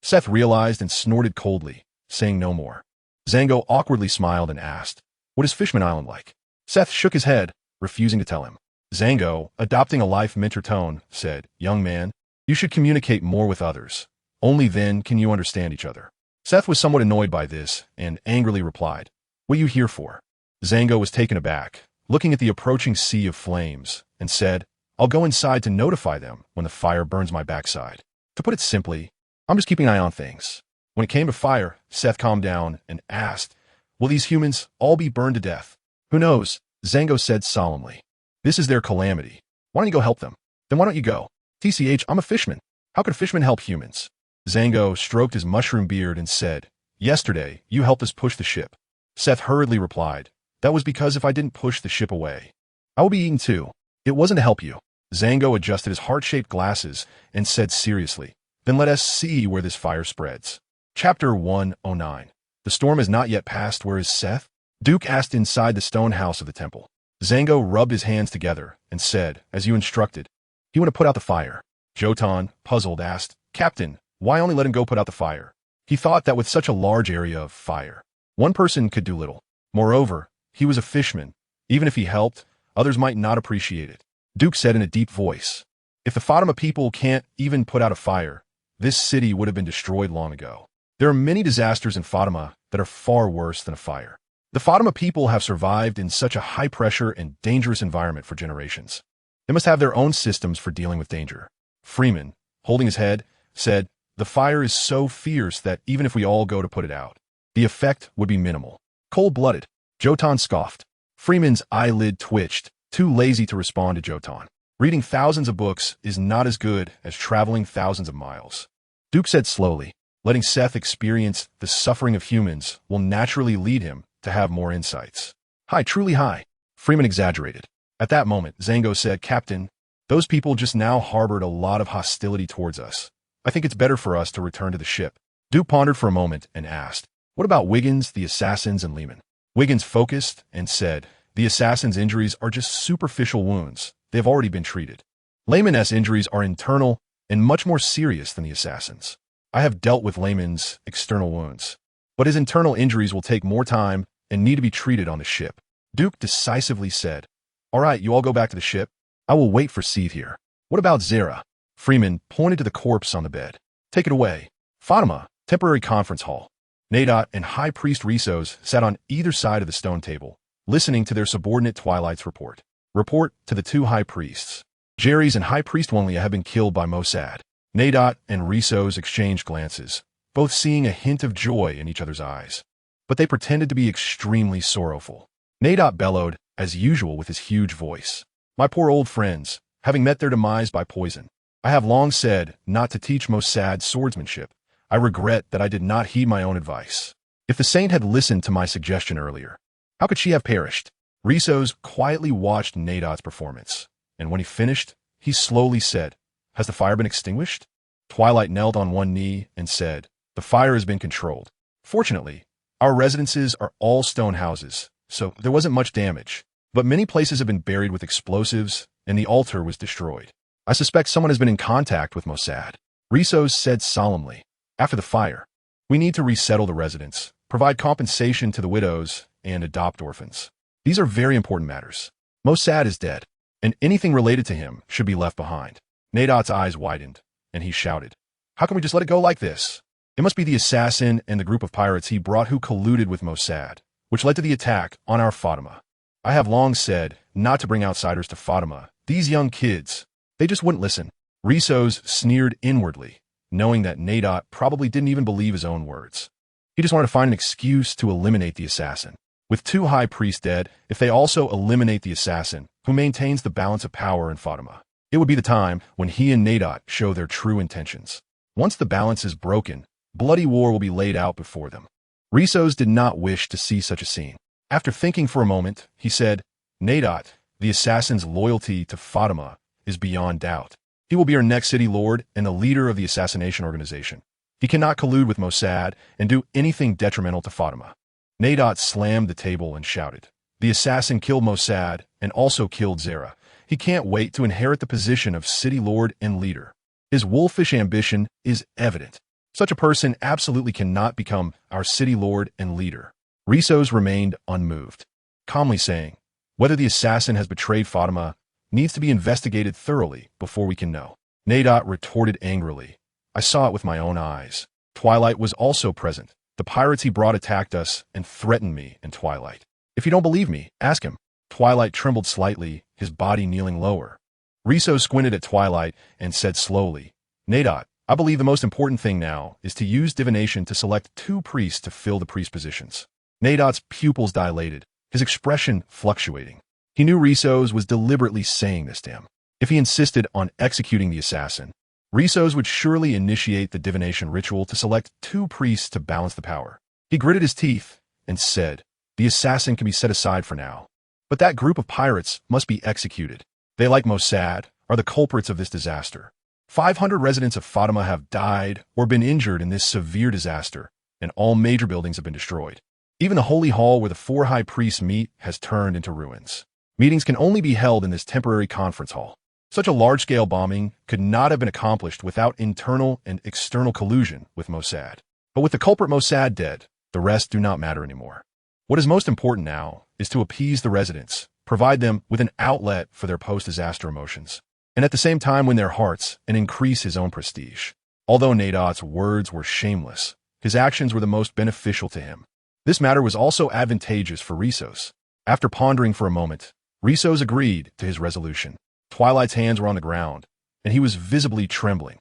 Seth realized and snorted coldly, saying no more. Zango awkwardly smiled and asked, what is Fishman Island like? Seth shook his head, refusing to tell him. Zango, adopting a life mentor tone, said, young man, you should communicate more with others. Only then can you understand each other. Seth was somewhat annoyed by this and angrily replied, what are you here for? Zango was taken aback, looking at the approaching sea of flames, and said, I'll go inside to notify them when the fire burns my backside. To put it simply, I'm just keeping an eye on things. When it came to fire, Seth calmed down and asked, will these humans all be burned to death? Who knows? Zango said solemnly. This is their calamity. Why don't you go help them? Then why don't you go? TCH, I'm a fishman. How could fishmen help humans? Zango stroked his mushroom beard and said, yesterday, you helped us push the ship. Seth hurriedly replied, that was because if I didn't push the ship away, I would be eaten too. It wasn't to help you. Zango adjusted his heart-shaped glasses and said seriously, then let us see where this fire spreads. Chapter 109. The storm has not yet passed. Where is Seth? Duke asked inside the stone house of the temple. Zango rubbed his hands together and said, as you instructed, he went to put out the fire. Jotan, puzzled, asked, Captain, why only let him go put out the fire? He thought that with such a large area of fire, one person could do little. Moreover, he was a fishman. Even if he helped, others might not appreciate it. Duke said in a deep voice, if the Fatima people can't even put out a fire, this city would have been destroyed long ago. There are many disasters in Fatima that are far worse than a fire. The Fatima people have survived in such a high-pressure and dangerous environment for generations. They must have their own systems for dealing with danger. Freeman, holding his head, said, the fire is so fierce that even if we all go to put it out, the effect would be minimal. Cold-blooded. Jotan scoffed. Freeman's eyelid twitched, too lazy to respond to Jotan. Reading thousands of books is not as good as traveling thousands of miles. Duke said slowly, letting Seth experience the suffering of humans will naturally lead him to have more insights. High, truly high. Freeman exaggerated. At that moment, Zango said, Captain, those people just now harbored a lot of hostility towards us. I think it's better for us to return to the ship. Duke pondered for a moment and asked, what about Wiggins, the assassins, and Lehman? Wiggins focused and said, the assassins' injuries are just superficial wounds. They have already been treated. Lehman's injuries are internal and much more serious than the assassins. I have dealt with Lehman's external wounds, but his internal injuries will take more time and need to be treated on the ship. Duke decisively said, all right, you all go back to the ship. I will wait for Seeth here. What about Zera? Freeman pointed to the corpse on the bed. Take it away. Fatima, temporary conference hall. Nadot and High Priest Risos sat on either side of the stone table, listening to their subordinate Twilight's report. Report to the two High Priests. Jerry's and High Priest Wonlia have been killed by Mossad. Nadot and Risos exchanged glances, both seeing a hint of joy in each other's eyes. But they pretended to be extremely sorrowful. Nadot bellowed, as usual with his huge voice. My poor old friends, having met their demise by poison. I have long said not to teach Mossad swordsmanship. I regret that I did not heed my own advice. If the saint had listened to my suggestion earlier, how could she have perished? Risos quietly watched Nadot's performance, and when he finished, he slowly said, has the fire been extinguished? Twilight knelt on one knee and said, the fire has been controlled. Fortunately, our residences are all stone houses, so there wasn't much damage, but many places have been buried with explosives, and the altar was destroyed. I suspect someone has been in contact with Mossad. Risos said solemnly, after the fire, we need to resettle the residents, provide compensation to the widows, and adopt orphans. These are very important matters. Mossad is dead, and anything related to him should be left behind. Nadot's eyes widened, and he shouted, how can we just let it go like this? It must be the assassin and the group of pirates he brought who colluded with Mossad, which led to the attack on our Fatima. I have long said not to bring outsiders to Fatima. These young kids, they just wouldn't listen. Risos sneered inwardly, knowing that Nadot probably didn't even believe his own words. He just wanted to find an excuse to eliminate the assassin. With 2 high priests dead, if they also eliminate the assassin, who maintains the balance of power in Fatima, it would be the time when he and Nadot show their true intentions. Once the balance is broken, bloody war will be laid out before them. Risos did not wish to see such a scene. After thinking for a moment, he said, Nadot, the assassin's loyalty to Fatima is beyond doubt. He will be our next city lord and the leader of the assassination organization. He cannot collude with Mossad and do anything detrimental to Fatima. Nadot slammed the table and shouted, the assassin killed Mossad and also killed Zera. He can't wait to inherit the position of city lord and leader. His wolfish ambition is evident. Such a person absolutely cannot become our city lord and leader. Risos remained unmoved, calmly saying, whether the assassin has betrayed Fatima needs to be investigated thoroughly before we can know. Nadot retorted angrily, I saw it with my own eyes. Twilight was also present. The pirates he brought attacked us and threatened me and Twilight. If you don't believe me, ask him. Twilight trembled slightly, his body kneeling lower. Risos squinted at Twilight and said slowly, Nadot, I believe the most important thing now is to use divination to select 2 priests to fill the priest positions. Nadot's pupils dilated, his expression fluctuating. He knew Risos was deliberately saying this to him. If he insisted on executing the assassin, Risos would surely initiate the divination ritual to select 2 priests to balance the power. He gritted his teeth and said, the assassin can be set aside for now. But that group of pirates must be executed. They, like Mossad, are the culprits of this disaster. 500 residents of Fatima have died or been injured in this severe disaster, and all major buildings have been destroyed. Even the holy hall where the 4 high priests meet has turned into ruins. Meetings can only be held in this temporary conference hall. Such a large-scale bombing could not have been accomplished without internal and external collusion with Mossad. But with the culprit Mossad dead, the rest do not matter anymore. What is most important now is to appease the residents, provide them with an outlet for their post-disaster emotions, and at the same time win their hearts and increase his own prestige. Although Nadot's words were shameless, his actions were the most beneficial to him. This matter was also advantageous for Risos. After pondering for a moment, Risos agreed to his resolution. Twilight's hands were on the ground, and he was visibly trembling.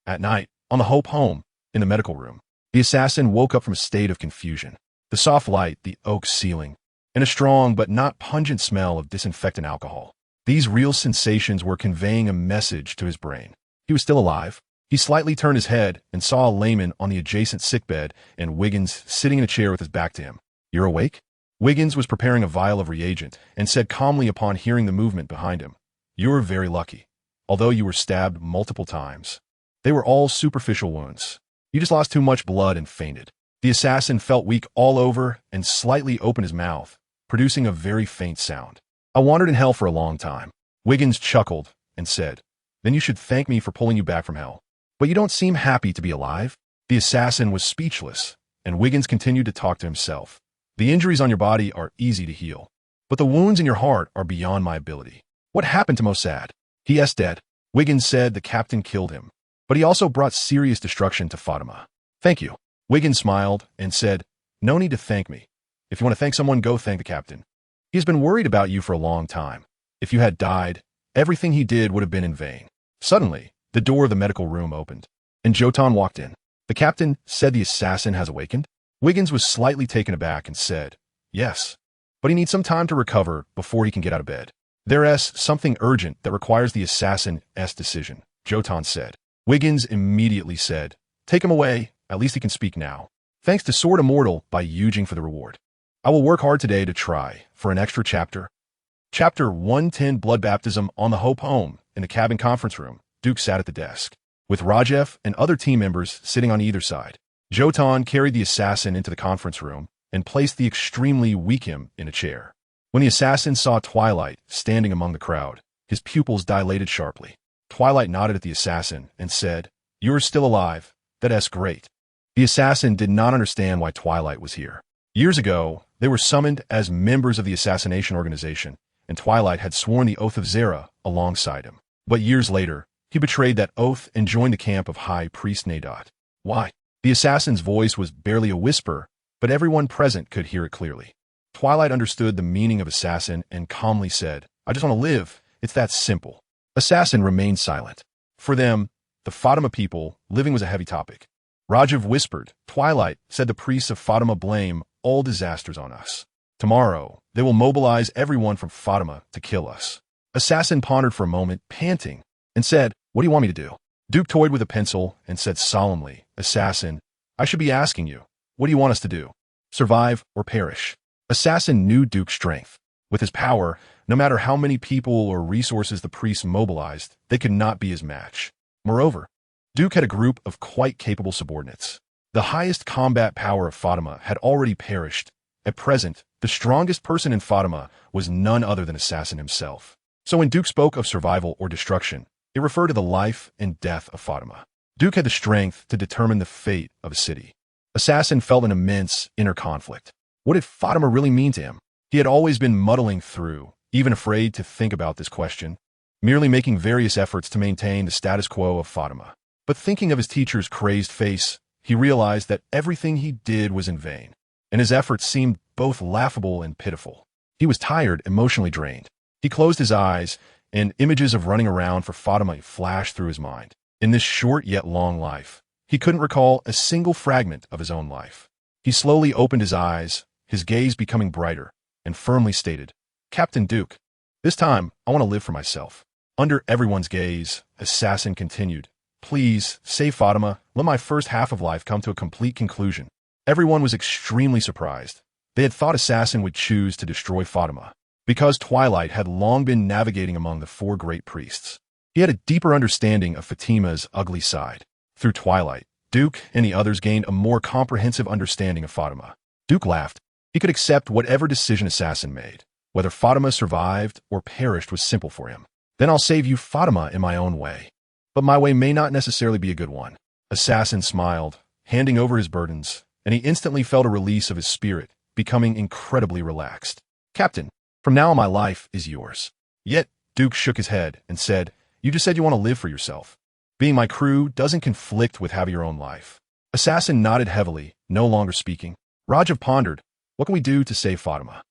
At night, on the Hope home, in the medical room, the assassin woke up from a state of confusion. The soft light, the oak ceiling, and a strong but not pungent smell of disinfectant alcohol. These real sensations were conveying a message to his brain. He was still alive. He slightly turned his head and saw a layman on the adjacent sickbed and Wiggins sitting in a chair with his back to him. You're awake? Wiggins was preparing a vial of reagent and said calmly upon hearing the movement behind him, You're very lucky, although you were stabbed multiple times. They were all superficial wounds. You just lost too much blood and fainted. The assassin felt weak all over and slightly opened his mouth, producing a very faint sound. I wandered in hell for a long time. Wiggins chuckled and said, Then you should thank me for pulling you back from hell. But you don't seem happy to be alive. The assassin was speechless, and Wiggins continued to talk to himself. The injuries on your body are easy to heal, but the wounds in your heart are beyond my ability. What happened to Mossad? He is dead. Wiggins said the captain killed him, but he also brought serious destruction to Fatima. Thank you. Wiggins smiled and said, No need to thank me. If you want to thank someone, go thank the captain. He has been worried about you for a long time. If you had died, everything he did would have been in vain. Suddenly, the door of the medical room opened, and Jotan walked in. The captain said the assassin has awakened. Wiggins was slightly taken aback and said, Yes, but he needs some time to recover before he can get out of bed. There's something urgent that requires the assassin's decision, Jotan said. Wiggins immediately said, Take him away. At least he can speak now. Thanks to Sword Immortal by Yujing for the reward. I will work hard today to try for an extra chapter. Chapter 110 Blood Baptism on the Hope home. In the cabin conference room, Duke sat at the desk, with Rajef and other team members sitting on either side. Jotan carried the assassin into the conference room and placed the extremely weak him in a chair. When the assassin saw Twilight standing among the crowd, his pupils dilated sharply. Twilight nodded at the assassin and said, You're still alive. That's great. The assassin did not understand why Twilight was here. Years ago, they were summoned as members of the assassination organization, and Twilight had sworn the oath of Zera alongside him. But years later, he betrayed that oath and joined the camp of High Priest Nadot. Why? The assassin's voice was barely a whisper, but everyone present could hear it clearly. Twilight understood the meaning of assassin and calmly said, I just want to live. It's that simple. Assassin remained silent. For them, the Fatima people, living was a heavy topic. Rajiv whispered, Twilight, said the priests of Fatima, blame all disasters on us. Tomorrow, they will mobilize everyone from Fatima to kill us. Assassin pondered for a moment, panting, and said, What do you want me to do? Duke toyed with a pencil and said solemnly, Assassin, I should be asking you, what do you want us to do? Survive or perish? Assassin knew Duke's strength. With his power, no matter how many people or resources the priests mobilized, they could not be his match. Moreover, Duke had a group of quite capable subordinates. The highest combat power of Fatima had already perished. At present, the strongest person in Fatima was none other than Assassin himself. So when Duke spoke of survival or destruction, it referred to the life and death of Fatima. Duke had the strength to determine the fate of a city. Assassin felt an immense inner conflict. What did Fatima really mean to him? He had always been muddling through, even afraid to think about this question, merely making various efforts to maintain the status quo of Fatima. But thinking of his teacher's crazed face, he realized that everything he did was in vain, and his efforts seemed both laughable and pitiful. He was tired, emotionally drained. He closed his eyes, and images of running around for Fatima flashed through his mind. In this short yet long life, he couldn't recall a single fragment of his own life. He slowly opened his eyes, his gaze becoming brighter, and firmly stated, Captain Duke, this time I want to live for myself. Under everyone's gaze, Assassin continued, Please, save Fatima, let my first half of life come to a complete conclusion. Everyone was extremely surprised. They had thought Assassin would choose to destroy Fatima, because Twilight had long been navigating among the four great priests. He had a deeper understanding of Fatima's ugly side. Through Twilight, Duke and the others gained a more comprehensive understanding of Fatima. Duke laughed. He could accept whatever decision Assassin made. Whether Fatima survived or perished was simple for him. Then I'll save you Fatima in my own way. But my way may not necessarily be a good one. Assassin smiled, handing over his burdens, and he instantly felt a release of his spirit, becoming incredibly relaxed. Captain, from now on my life is yours. Yet, Duke shook his head and said, You just said you want to live for yourself. Being my crew doesn't conflict with having your own life. Assassin nodded heavily, no longer speaking. Rajiv pondered, What can we do to save Fatima?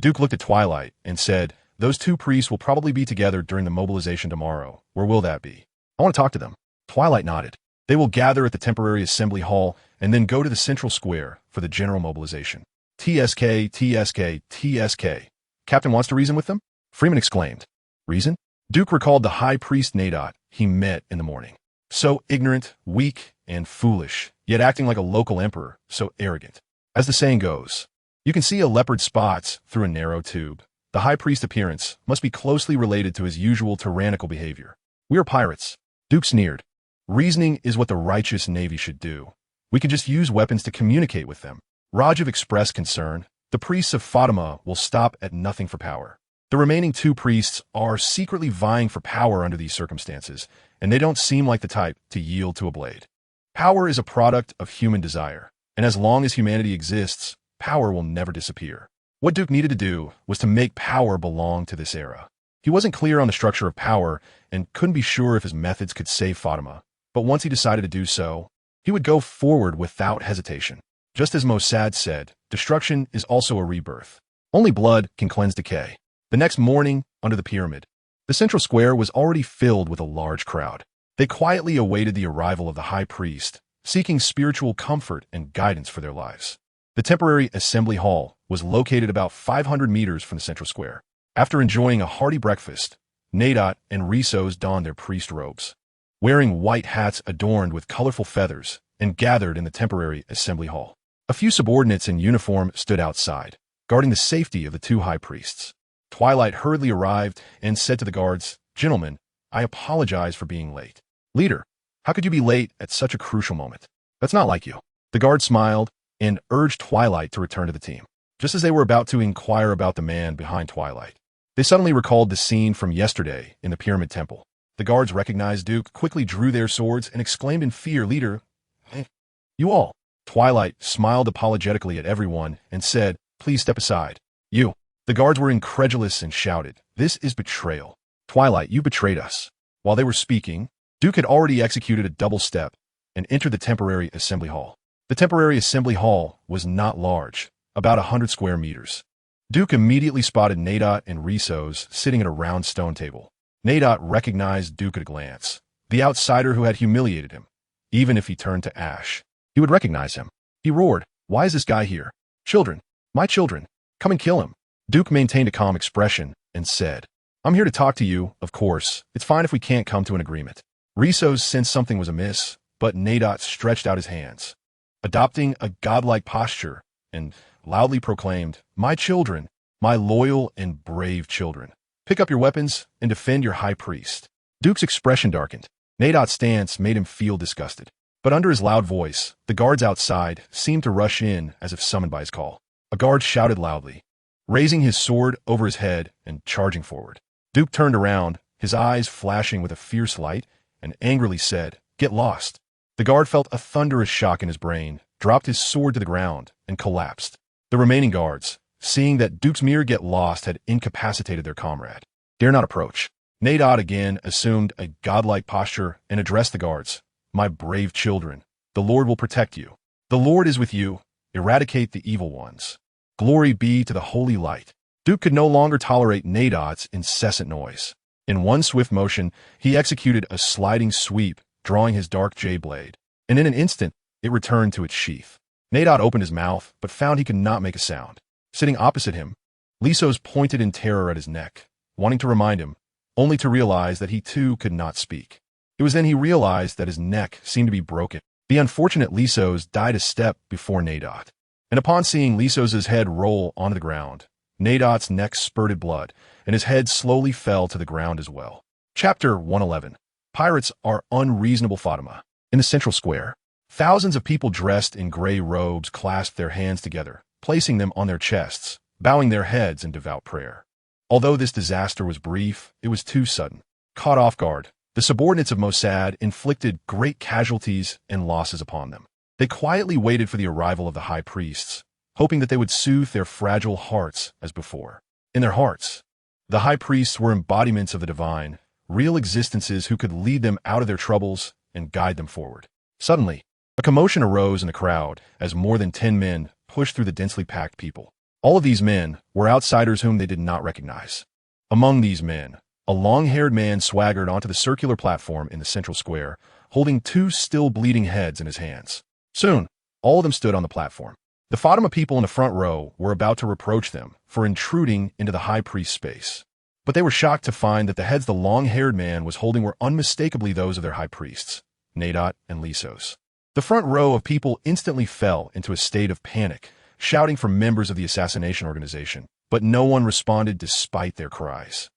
Duke looked at Twilight and said, Those two priests will probably be together during the mobilization tomorrow. Where will that be? I want to talk to them. Twilight nodded. They will gather at the temporary assembly hall and then go to the central square for the general mobilization. TSK, TSK, TSK. Captain wants to reason with them? Freeman exclaimed. Reason? Duke recalled the high priest Nadot he met in the morning. So ignorant, weak, and foolish, yet acting like a local emperor, so arrogant. As the saying goes, you can see a leopard's spots through a narrow tube. The high priest appearance must be closely related to his usual tyrannical behavior. We are pirates. Duke sneered. Reasoning is what the righteous navy should do. We can just use weapons to communicate with them. Rajiv expressed concern. The priests of Fatima will stop at nothing for power. The remaining two priests are secretly vying for power under these circumstances, and they don't seem like the type to yield to a blade. Power is a product of human desire, and as long as humanity exists, power will never disappear. What Duke needed to do was to make power belong to this era. He wasn't clear on the structure of power and couldn't be sure if his methods could save Fatima, but once he decided to do so, he would go forward without hesitation. Just as Mossad said, destruction is also a rebirth. Only blood can cleanse decay. The next morning, under the pyramid, the central square was already filled with a large crowd. They quietly awaited the arrival of the high priest, seeking spiritual comfort and guidance for their lives. The temporary assembly hall was located about 500 meters from the central square. After enjoying a hearty breakfast, Nadot and Risos donned their priest robes, wearing white hats adorned with colorful feathers, and gathered in the temporary assembly hall. A few subordinates in uniform stood outside, guarding the safety of the two high priests. Twilight hurriedly arrived and said to the guards, Gentlemen, I apologize for being late. Leader, how could you be late at such a crucial moment? That's not like you. The guard smiled and urged Twilight to return to the team. Just as they were about to inquire about the man behind Twilight, they suddenly recalled the scene from yesterday in the Pyramid Temple. The guards recognized Duke, quickly drew their swords, and exclaimed in fear, Leader, you all. Twilight smiled apologetically at everyone and said, Please step aside. You. The guards were incredulous and shouted, This is betrayal. Twilight, you betrayed us. While they were speaking, Duke had already executed a double step and entered the temporary assembly hall. The temporary assembly hall was not large, about 100 square meters. Duke immediately spotted Nadot and Risos sitting at a round stone table. Nadot recognized Duke at a glance, the outsider who had humiliated him. Even if he turned to ash, he would recognize him. He roared, "Why is this guy here? Children, my children, come and kill him." Duke maintained a calm expression and said, "I'm here to talk to you, of course. It's fine if we can't come to an agreement." Risos sensed something was amiss, but Nadot stretched out his hands, adopting a godlike posture, and loudly proclaimed, "My children, my loyal and brave children, pick up your weapons and defend your high priest." Duke's expression darkened. Nadot's stance made him feel disgusted. But under his loud voice, the guards outside seemed to rush in as if summoned by his call. A guard shouted loudly, raising his sword over his head and charging forward. Duke turned around, his eyes flashing with a fierce light, and angrily said, "Get lost." The guard felt a thunderous shock in his brain, dropped his sword to the ground, and collapsed. The remaining guards, seeing that Duke's mere get lost had incapacitated their comrade, dare not approach. Nadot again assumed a godlike posture and addressed the guards. "My brave children, the Lord will protect you. The Lord is with you. Eradicate the evil ones. Glory be to the holy light." Duke could no longer tolerate Nadot's incessant noise. In one swift motion, he executed a sliding sweep, drawing his dark jade blade, and in an instant, it returned to its sheath. Nadot opened his mouth, but found he could not make a sound. Sitting opposite him, Lisos pointed in terror at his neck, wanting to remind him, only to realize that he too could not speak. It was then he realized that his neck seemed to be broken. The unfortunate Lisos died a step before Nadot, and upon seeing Lisos's head roll onto the ground, Nadot's neck spurted blood, and his head slowly fell to the ground as well. Chapter 111. Pirates are unreasonable. Fatima. In the central square, thousands of people dressed in gray robes clasped their hands together, placing them on their chests, bowing their heads in devout prayer. Although this disaster was brief, it was too sudden. Caught off guard, the subordinates of Mossad inflicted great casualties and losses upon them. They quietly waited for the arrival of the high priests, hoping that they would soothe their fragile hearts as before. In their hearts, the high priests were embodiments of the divine, real existences who could lead them out of their troubles and guide them forward. Suddenly, a commotion arose in the crowd as more than 10 men pushed through the densely packed people. All of these men were outsiders whom they did not recognize. Among these men, a long-haired man swaggered onto the circular platform in the central square, holding 2 still bleeding heads in his hands. Soon, all of them stood on the platform. The Fatima people in the front row were about to reproach them for intruding into the high priest's space. But they were shocked to find that the heads the long-haired man was holding were unmistakably those of their high priests, Nadot and Lisos. The front row of people instantly fell into a state of panic, shouting for members of the assassination organization, but no one responded despite their cries.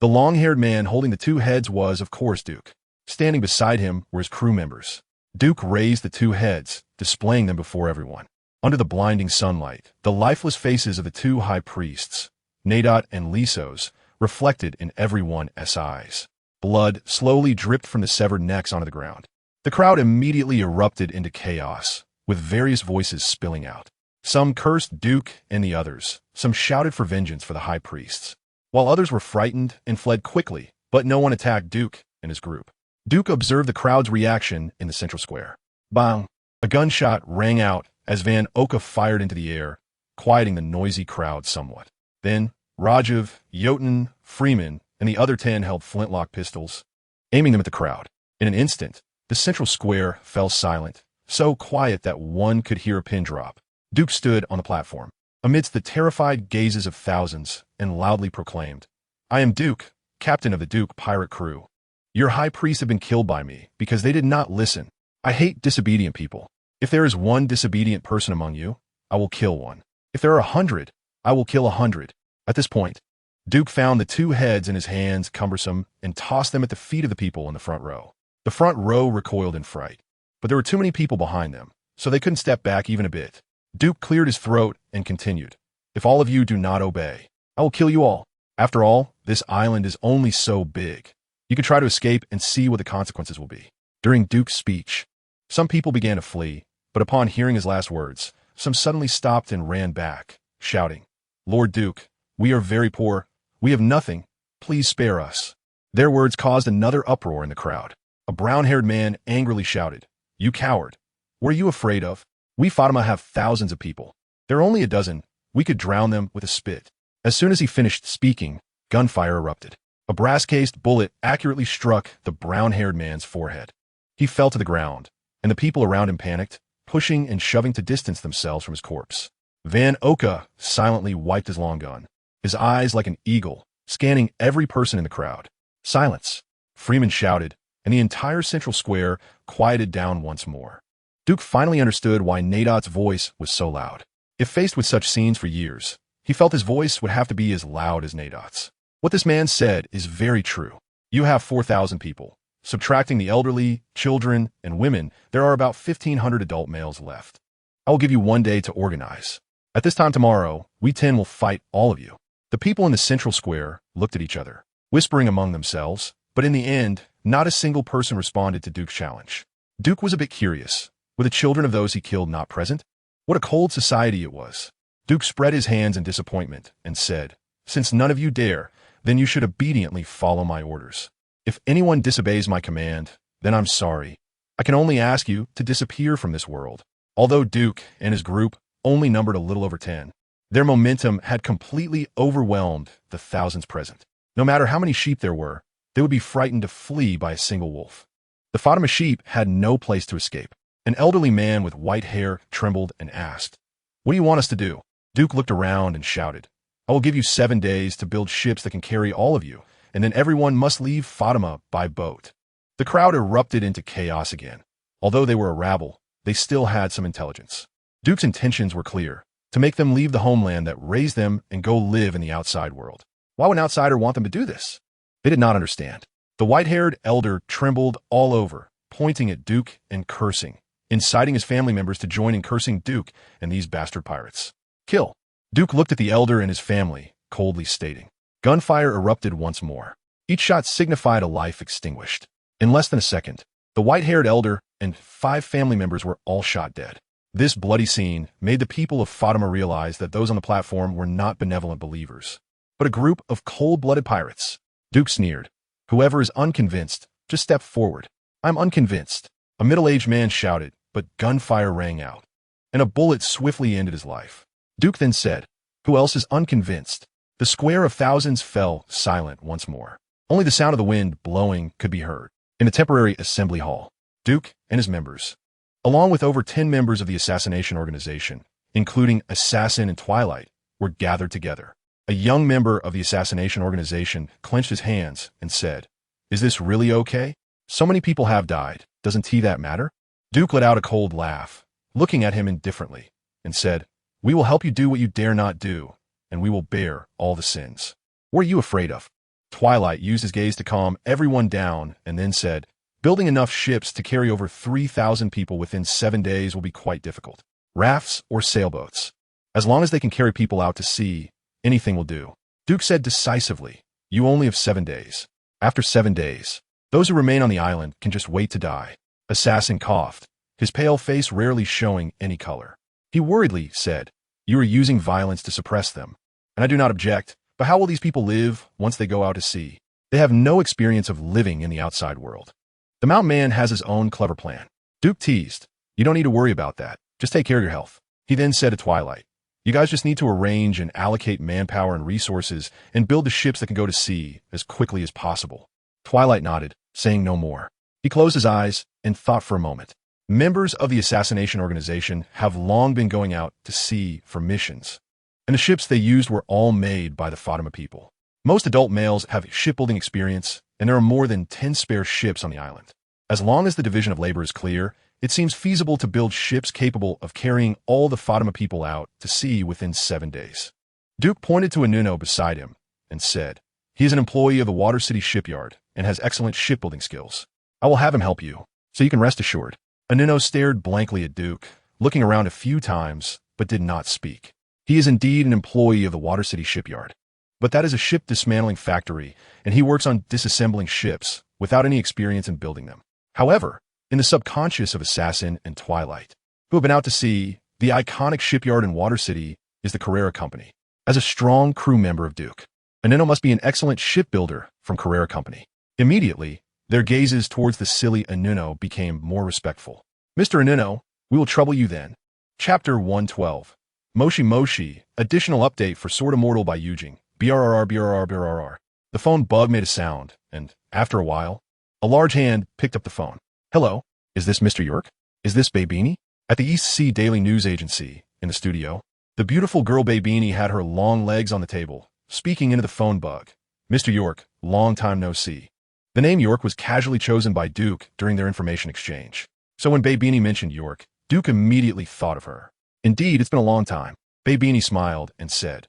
The long-haired man holding the 2 heads was, of course, Duke. Standing beside him were his crew members. Duke raised the 2 heads, displaying them before everyone. Under the blinding sunlight, the lifeless faces of the 2 high priests, Nadot and Lisos, reflected in everyone's eyes. Blood slowly dripped from the severed necks onto the ground. The crowd immediately erupted into chaos, with various voices spilling out. Some cursed Duke and the others. Some shouted for vengeance for the high priests, while others were frightened and fled quickly, but no one attacked Duke and his group. Duke observed the crowd's reaction in the central square. Bang! A gunshot rang out as Van Oka fired into the air, quieting the noisy crowd somewhat. Then, Rajiv, Jotun, Freeman, and the other 10 held flintlock pistols, aiming them at the crowd. In an instant, the central square fell silent, so quiet that one could hear a pin drop. Duke stood on the platform, amidst the terrified gazes of thousands, and loudly proclaimed, "I am Duke, captain of the Duke pirate crew. Your high priests have been killed by me because they did not listen. I hate disobedient people. If there is one disobedient person among you, I will kill one. If there are 100, I will kill 100. At this point, Duke found the 2 heads in his hands cumbersome and tossed them at the feet of the people in the front row. The front row recoiled in fright, but there were too many people behind them, so they couldn't step back even a bit. Duke cleared his throat and continued, "If all of you do not obey, I will kill you all. After all, this island is only so big. You can try to escape and see what the consequences will be." During Duke's speech, some people began to flee, but upon hearing his last words, some suddenly stopped and ran back, shouting, "Lord Duke, we are very poor. We have nothing. Please spare us." Their words caused another uproar in the crowd. A brown-haired man angrily shouted, "You coward! What are you afraid of? We Fatima have thousands of people. There are only a dozen. We could drown them with a spit." As soon as he finished speaking, gunfire erupted. A brass-cased bullet accurately struck the brown-haired man's forehead. He fell to the ground, and the people around him panicked, pushing and shoving to distance themselves from his corpse. Van Oka silently wiped his long gun, his eyes like an eagle, scanning every person in the crowd. Silence, Freeman shouted, and the entire central square quieted down once more. Duke finally understood why Nadot's voice was so loud. If faced with such scenes for years, he felt his voice would have to be as loud as Nadot's. What this man said is very true. You have 4,000 people. Subtracting the elderly, children, and women, there are about 1,500 adult males left. I will give you 1 day to organize. At this time tomorrow, we 10 will fight all of you. The people in the central square looked at each other, whispering among themselves, but in the end, not a single person responded to Duke's challenge. Duke was a bit curious. Were the children of those he killed not present? What a cold society it was. Duke spread his hands in disappointment and said, "Since none of you dare, then you should obediently follow my orders. If anyone disobeys my command, then I'm sorry. I can only ask you to disappear from this world." Although Duke and his group only numbered a little over 10, their momentum had completely overwhelmed the thousands present. No matter how many sheep there were, they would be frightened to flee by a single wolf. The Fatima sheep had no place to escape. An elderly man with white hair trembled and asked, "What do you want us to do?" Duke looked around and shouted, "I will give you 7 days to build ships that can carry all of you, and then everyone must leave Fatima by boat." The crowd erupted into chaos again. Although they were a rabble, they still had some intelligence. Duke's intentions were clear, to make them leave the homeland that raised them and go live in the outside world. Why would an outsider want them to do this? They did not understand. The white-haired elder trembled all over, pointing at Duke and cursing, inciting his family members to join in cursing Duke and these bastard pirates. "Kill." Duke looked at the elder and his family, coldly stating. Gunfire erupted once more. Each shot signified a life extinguished. In less than a second, the white-haired elder and 5 family members were all shot dead. This bloody scene made the people of Fatima realize that those on the platform were not benevolent believers, but a group of cold-blooded pirates. Duke sneered. "Whoever is unconvinced, just step forward." "I'm unconvinced," a middle-aged man shouted, but gunfire rang out, and a bullet swiftly ended his life. Duke then said, "Who else is unconvinced?" The square of thousands fell silent once more. Only the sound of the wind blowing could be heard. In a temporary assembly hall, Duke and his members, along with over 10 members of the assassination organization, including Assassin and Twilight, were gathered together. A young member of the assassination organization clenched his hands and said, "Is this really okay? So many people have died. Doesn't that matter?" Duke let out a cold laugh, looking at him indifferently, and said, "We will help you do what you dare not do, and we will bear all the sins. What are you afraid of?" Twilight used his gaze to calm everyone down and then said, "Building enough ships to carry over 3,000 people within 7 days will be quite difficult. Rafts or sailboats. As long as they can carry people out to sea, anything will do." Duke said decisively, "You only have 7 days. After 7 days, those who remain on the island can just wait to die." Assassin coughed, his pale face rarely showing any color. He worriedly said, "You are using violence to suppress them, and I do not object, but how will these people live once they go out to sea? They have no experience of living in the outside world." The Mountain Man has his own clever plan. Duke teased, "You don't need to worry about that. Just take care of your health." He then said to Twilight, "You guys just need to arrange and allocate manpower and resources and build the ships that can go to sea as quickly as possible." Twilight nodded, saying no more. He closed his eyes and thought for a moment. Members of the assassination organization have long been going out to sea for missions, and the ships they used were all made by the Fatima people. Most adult males have shipbuilding experience, and there are more than 10 spare ships on the island. As long as the division of labor is clear, it seems feasible to build ships capable of carrying all the Fatima people out to sea within 7 days. Duke pointed to Anuno beside him and said, "He is an employee of the Water City shipyard and has excellent shipbuilding skills. I will have him help you, so you can rest assured." Anuno stared blankly at Duke, looking around a few times, but did not speak. He is indeed an employee of the Water City shipyard, but that is a ship dismantling factory, and he works on disassembling ships without any experience in building them. However, in the subconscious of Assassin and Twilight, who have been out to sea, the iconic shipyard in Water City is the Conqueror Company. As a strong crew member of Duke, Anuno must be an excellent shipbuilder from Conqueror Company. Immediately, their gazes towards the silly Anuno became more respectful. "Mr. Anuno, we will trouble you then." Chapter 112. Moshi Moshi, additional update for Sword Immortal by Yujing. BRRR. The phone bug made a sound, and, after a while, a large hand picked up the phone. Hello, is this Mr. York? Is this Baybini? At the East Sea Daily News Agency, in the studio, the beautiful girl Baybini had her long legs on the table, speaking into the phone bug. Mr. York, long time no see. The name York was casually chosen by Duke during their information exchange. So when Baybini mentioned York, Duke immediately thought of her. Indeed, it's been a long time. Baybini smiled and said,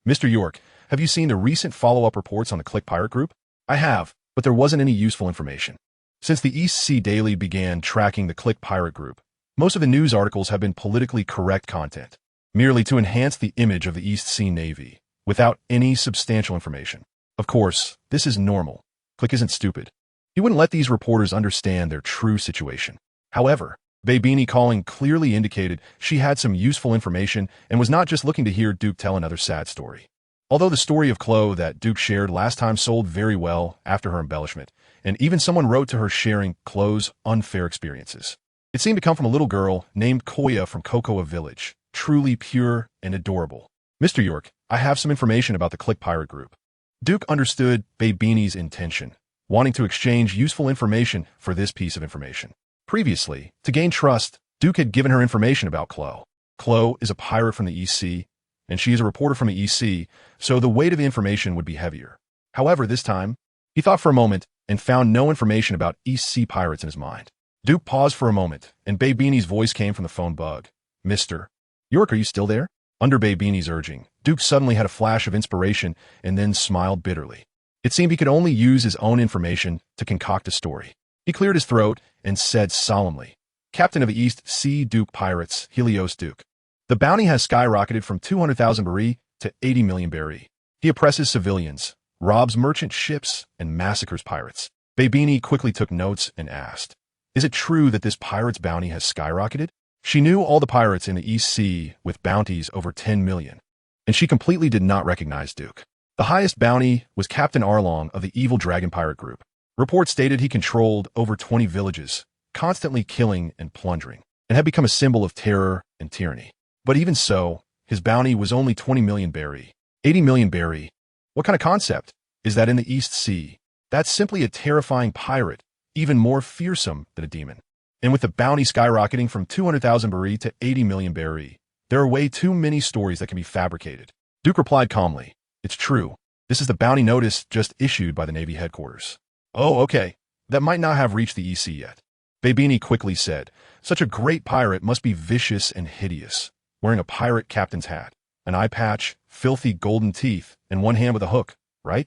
Mr. York, have you seen the recent follow-up reports on the Click Pirate Group? I have, but there wasn't any useful information. Since the East Sea Daily began tracking the Click Pirate Group, most of the news articles have been politically correct content, merely to enhance the image of the East Sea Navy, without any substantial information. Of course, this is normal. Click isn't stupid. He wouldn't let these reporters understand their true situation. However, Baybini calling clearly indicated she had some useful information and was not just looking to hear Duke tell another sad story. Although the story of Chloe that Duke shared last time sold very well after her embellishment, and even someone wrote to her sharing Chloe's unfair experiences. It seemed to come from a little girl named Koya from Cocoa Village, truly pure and adorable. Mr. York, I have some information about the Click Pirate Group. Duke understood Baybini's intention, wanting to exchange useful information for this piece of information. Previously, to gain trust, Duke had given her information about Chloe. Chloe is a pirate from the East Sea, and she is a reporter from the East Sea, so the weight of the information would be heavier. However, this time, he thought for a moment and found no information about East Sea pirates in his mind. Duke paused for a moment, and Baybini's voice came from the phone bug. Mr. York, are you still there? Under Baybini's urging, Duke suddenly had a flash of inspiration and then smiled bitterly. It seemed he could only use his own information to concoct a story. He cleared his throat and said solemnly, Captain of the East Sea Duke Pirates, Helios Duke. The bounty has skyrocketed from 200,000 bari to 80 million bari. He oppresses civilians, robs merchant ships, and massacres pirates. Baybini quickly took notes and asked, Is it true that this pirate's bounty has skyrocketed? She knew all the pirates in the East Sea with bounties over 10 million, and she completely did not recognize Duke. The highest bounty was Captain Arlong of the Evil Dragon Pirate Group. Reports stated he controlled over 20 villages, constantly killing and plundering, and had become a symbol of terror and tyranny. But even so, his bounty was only 20 million bari. 80 million bari. What kind of concept is that in the East Sea? That's simply a terrifying pirate, even more fearsome than a demon. And with the bounty skyrocketing from 200,000 bari to 80 million bari, there are way too many stories that can be fabricated. Duke replied calmly, It's true. This is the bounty notice just issued by the Navy headquarters. Oh, okay. That might not have reached the EC yet. Baybini quickly said, Such a great pirate must be vicious and hideous, wearing a pirate captain's hat, an eye patch, filthy golden teeth, and one hand with a hook, right?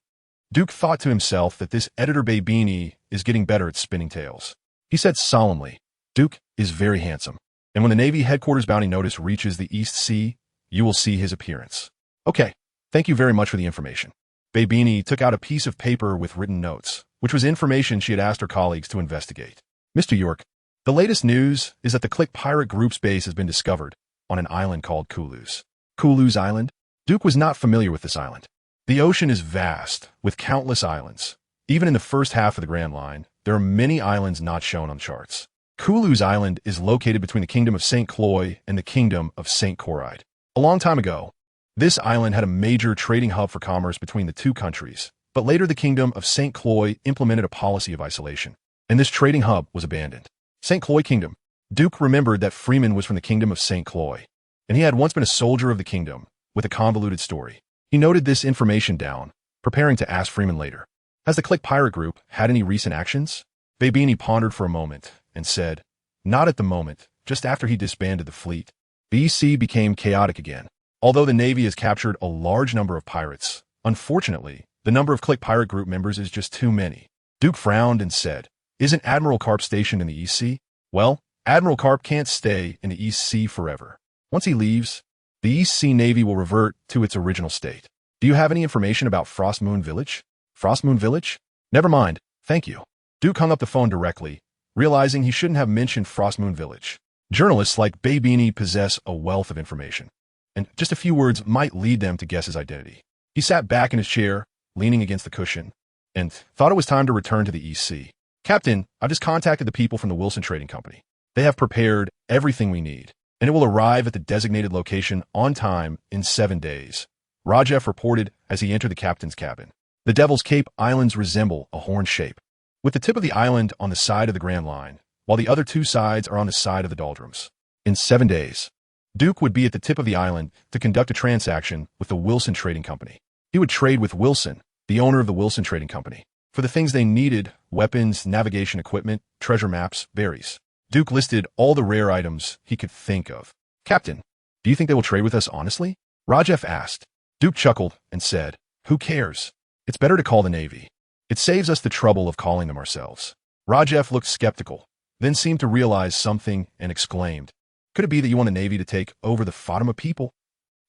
Duke thought to himself that this editor Baybini is getting better at spinning tales. He said solemnly, Duke is very handsome, and when the Navy headquarters bounty notice reaches the East Sea, you will see his appearance. Okay, thank you very much for the information. Baybini took out a piece of paper with written notes, which was information she had asked her colleagues to investigate. Mr. York, the latest news is that the Click Pirate Group's base has been discovered on an island called Kuluz. Kuluz Island? Duke was not familiar with this island. The ocean is vast, with countless islands. Even in the first half of the Grand Line, there are many islands not shown on charts. Kuluz Island is located between the Kingdom of St. Cloy and the Kingdom of St. Coride. A long time ago, this island had a major trading hub for commerce between the two countries, but later the Kingdom of St. Cloy implemented a policy of isolation, and this trading hub was abandoned. St. Cloy Kingdom. Duke remembered that Freeman was from the Kingdom of St. Cloy, and he had once been a soldier of the kingdom, with a convoluted story. He noted this information down, preparing to ask Freeman later. Has the Click Pirate Group had any recent actions? Baybini pondered for a moment and said, Not at the moment, just after he disbanded the fleet. The EC became chaotic again. Although the Navy has captured a large number of pirates, unfortunately, the number of Click Pirate Group members is just too many. Duke frowned and said, Isn't Admiral Karp stationed in the East Sea? Well, Admiral Karp can't stay in the East Sea forever. Once he leaves, the East Sea Navy will revert to its original state. Do you have any information about Frost Moon Village? Frost Moon Village? Never mind, thank you. Duke hung up the phone directly, realizing he shouldn't have mentioned Frost Moon Village. Journalists like Baybini possess a wealth of information, and just a few words might lead them to guess his identity. He sat back in his chair, leaning against the cushion, and thought it was time to return to the East Sea. Captain, I've just contacted the people from the Wilson Trading Company. They have prepared everything we need. and it will arrive at the designated location on time in 7 days, Rajef reported as he entered the captain's cabin. The Devil's Cape Islands resemble a horn shape, with the tip of the island on the side of the Grand Line, while the other two sides are on the side of the doldrums. In 7 days, Duke would be at the tip of the island to conduct a transaction with the Wilson Trading Company. He would trade with Wilson, the owner of the Wilson Trading Company, for the things they needed: weapons, navigation equipment, treasure maps, berries. Duke listed all the rare items he could think of. "Captain, do you think they will trade with us honestly?" Rajef asked. Duke chuckled and said, "Who cares? It's better to call the Navy. It saves us the trouble of calling them ourselves." Rajef looked skeptical, then seemed to realize something and exclaimed, "Could it be that you want the Navy to take over the Fatima people?"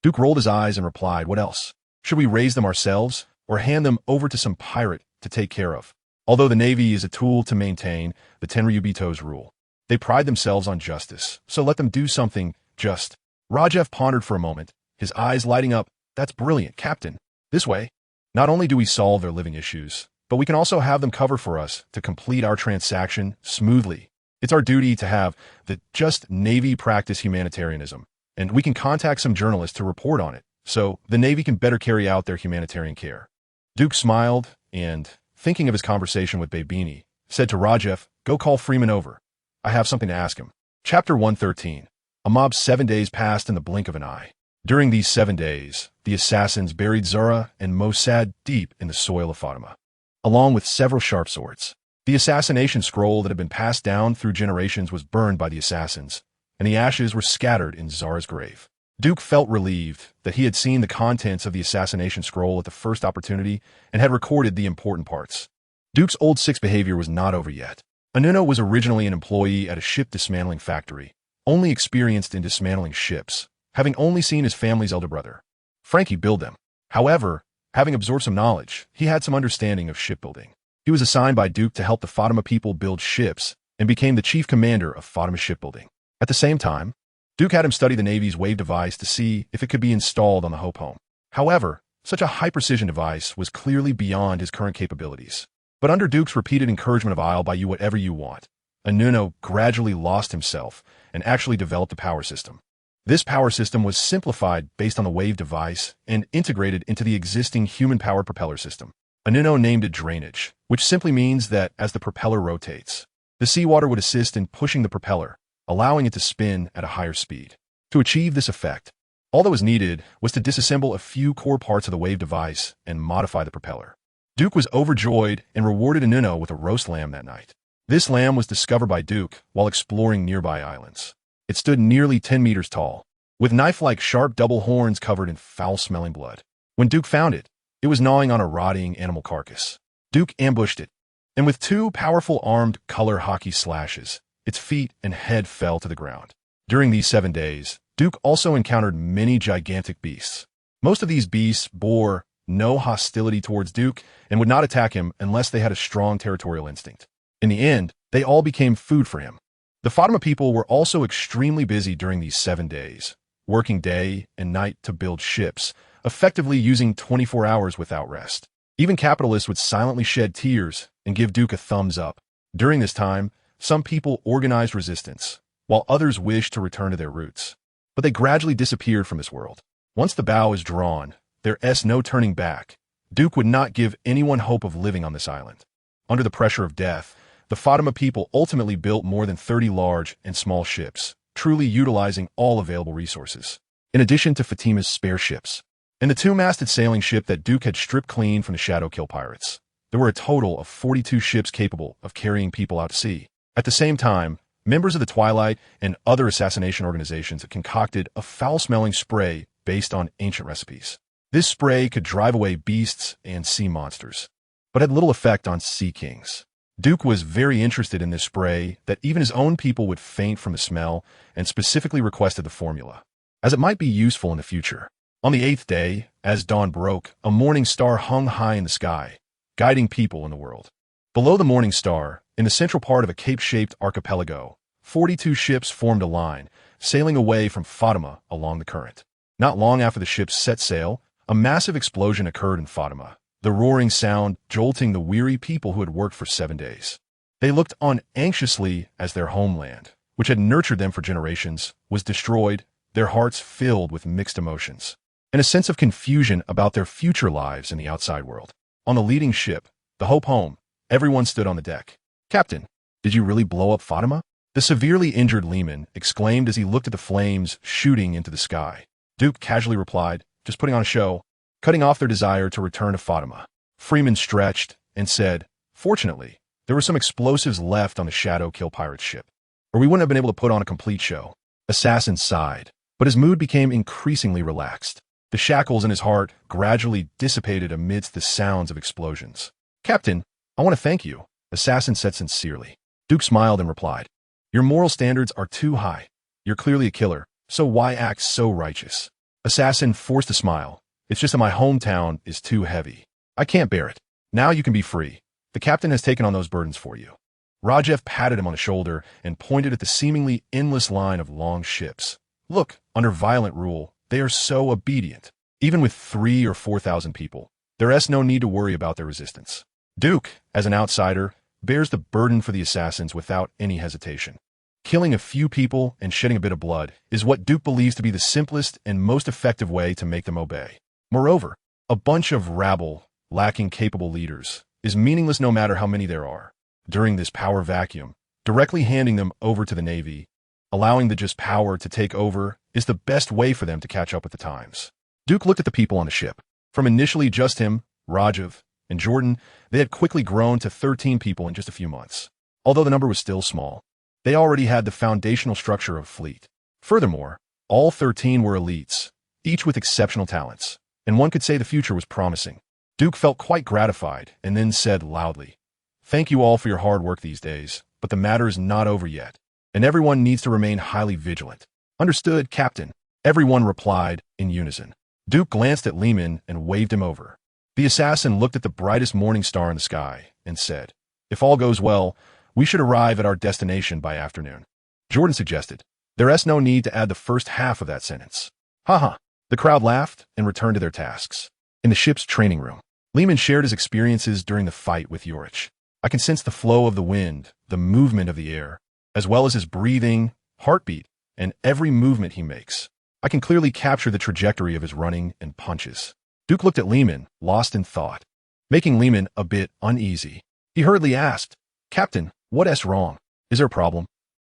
Duke rolled his eyes and replied, "What else? Should we raise them ourselves or hand them over to some pirate to take care of? Although the Navy is a tool to maintain the Tenryubito's rule, they pride themselves on justice, so let them do something just." Rajef pondered for a moment, his eyes lighting up. "That's brilliant, Captain. This way, not only do we solve their living issues, but we can also have them cover for us to complete our transaction smoothly. It's our duty to have the just Navy practice humanitarianism, and we can contact some journalists to report on it, so the Navy can better carry out their humanitarian care." Duke smiled and, thinking of his conversation with Babini, said to Rajef, "Go call Freeman over. I have something to ask him." Chapter 113. A mob. 7 days passed in the blink of an eye. During these 7 days, the assassins buried Zara and Mossad deep in the soil of Fatima, along with several sharp swords. The assassination scroll that had been passed down through generations was burned by the assassins, and the ashes were scattered in Zara's grave. Duke felt relieved that he had seen the contents of the assassination scroll at the first opportunity and had recorded the important parts. Duke's old six behavior was not over yet. Anuno was originally an employee at a ship dismantling factory, only experienced in dismantling ships, having only seen his family's elder brother, Frankie, build them. However, having absorbed some knowledge, he had some understanding of shipbuilding. He was assigned by Duke to help the Fatima people build ships and became the chief commander of Fatima shipbuilding. At the same time, Duke had him study the Navy's wave device to see if it could be installed on the Hope Home. However, such a high-precision device was clearly beyond his current capabilities. But under Duke's repeated encouragement of "I'll buy you whatever you want," Anuno gradually lost himself and actually developed a power system. This power system was simplified based on the wave device and integrated into the existing human-powered propeller system. Anuno named it drainage, which simply means that as the propeller rotates, the seawater would assist in pushing the propeller, allowing it to spin at a higher speed. To achieve this effect, all that was needed was to disassemble a few core parts of the wave device and modify the propeller. Duke was overjoyed and rewarded Anuno with a roast lamb that night. This lamb was discovered by Duke while exploring nearby islands. It stood nearly 10 meters tall, with knife-like sharp double horns covered in foul-smelling blood. When Duke found it, it was gnawing on a rotting animal carcass. Duke ambushed it, and with two powerful armed color Haki slashes, its feet and head fell to the ground. During these 7 days, Duke also encountered many gigantic beasts. Most of these beasts bore no hostility towards Duke and would not attack him unless they had a strong territorial instinct. In the end, they all became food for him. The Fatima people were also extremely busy during these 7 days, working day and night to build ships, effectively using 24 hours without rest. Even capitalists would silently shed tears and give Duke a thumbs up. During this time, some people organized resistance, while others wished to return to their roots. But they gradually disappeared from this world. Once the bow is drawn, there's no turning back. Duke would not give anyone hope of living on this island. Under the pressure of death, the Fatima people ultimately built more than 30 large and small ships, truly utilizing all available resources. In addition to Fatima's spare ships, and the two-masted sailing ship that Duke had stripped clean from the Shadow Kill pirates, there were a total of 42 ships capable of carrying people out to sea. At the same time, members of the Twilight and other assassination organizations had concocted a foul-smelling spray based on ancient recipes. This spray could drive away beasts and sea monsters, but had little effect on sea kings. Duke was very interested in this spray that even his own people would faint from the smell and specifically requested the formula, as it might be useful in the future. On the 8th day, as dawn broke, a morning star hung high in the sky, guiding people in the world. Below the morning star, in the central part of a cape-shaped archipelago, 42 ships formed a line, sailing away from Fatima along the current. Not long after the ships set sail, a massive explosion occurred in Fatima, the roaring sound jolting the weary people who had worked for 7 days. They looked on anxiously as their homeland, which had nurtured them for generations, was destroyed, their hearts filled with mixed emotions, and a sense of confusion about their future lives in the outside world. On the leading ship, the Hope Home, everyone stood on the deck. "Captain, did you really blow up Fatima?" The severely injured Lehman exclaimed as he looked at the flames shooting into the sky. Duke casually replied, "Just putting on a show," cutting off their desire to return to Fatima. Freeman stretched and said, "Fortunately, there were some explosives left on the Shadow Kill Pirates ship, or we wouldn't have been able to put on a complete show." Assassin sighed, but his mood became increasingly relaxed. The shackles in his heart gradually dissipated amidst the sounds of explosions. "Captain, I want to thank you," Assassin said sincerely. Duke smiled and replied, "Your moral standards are too high. You're clearly a killer, so why act so righteous?" Assassin forced a smile. "It's just that my hometown is too heavy. I can't bear it. Now you can be free. The captain has taken on those burdens for you." Rajev patted him on the shoulder and pointed at the seemingly endless line of long ships. "Look, under violent rule, they are so obedient. Even with 3,000 or 4,000 people, there is no need to worry about their resistance. Duke, as an outsider, bears the burden for the assassins without any hesitation. Killing a few people and shedding a bit of blood is what Duke believes to be the simplest and most effective way to make them obey. Moreover, a bunch of rabble, lacking capable leaders, is meaningless no matter how many there are. During this power vacuum, directly handing them over to the Navy, allowing the just power to take over, is the best way for them to catch up with the times." Duke looked at the people on the ship. From initially just him, Rajev, and Jordan, they had quickly grown to 13 people in just a few months. Although the number was still small, they already had the foundational structure of a fleet. Furthermore, all 13 were elites, each with exceptional talents, and one could say the future was promising. Duke felt quite gratified and then said loudly, "Thank you all for your hard work these days, but the matter is not over yet, and everyone needs to remain highly vigilant." "Understood, Captain," everyone replied in unison. Duke glanced at Lehman and waved him over. The assassin looked at the brightest morning star in the sky and said, "If all goes well, we should arrive at our destination by afternoon." Jordan suggested, "There is no need to add the first half of that sentence." "Haha." The crowd laughed and returned to their tasks. In the ship's training room, Lehman shared his experiences during the fight with Yorich. "I can sense the flow of the wind, the movement of the air, as well as his breathing, heartbeat, and every movement he makes. I can clearly capture the trajectory of his running and punches." Duke looked at Lehman, lost in thought, making Lehman a bit uneasy. He hurriedly asked, "Captain, what is wrong? Is there a problem?"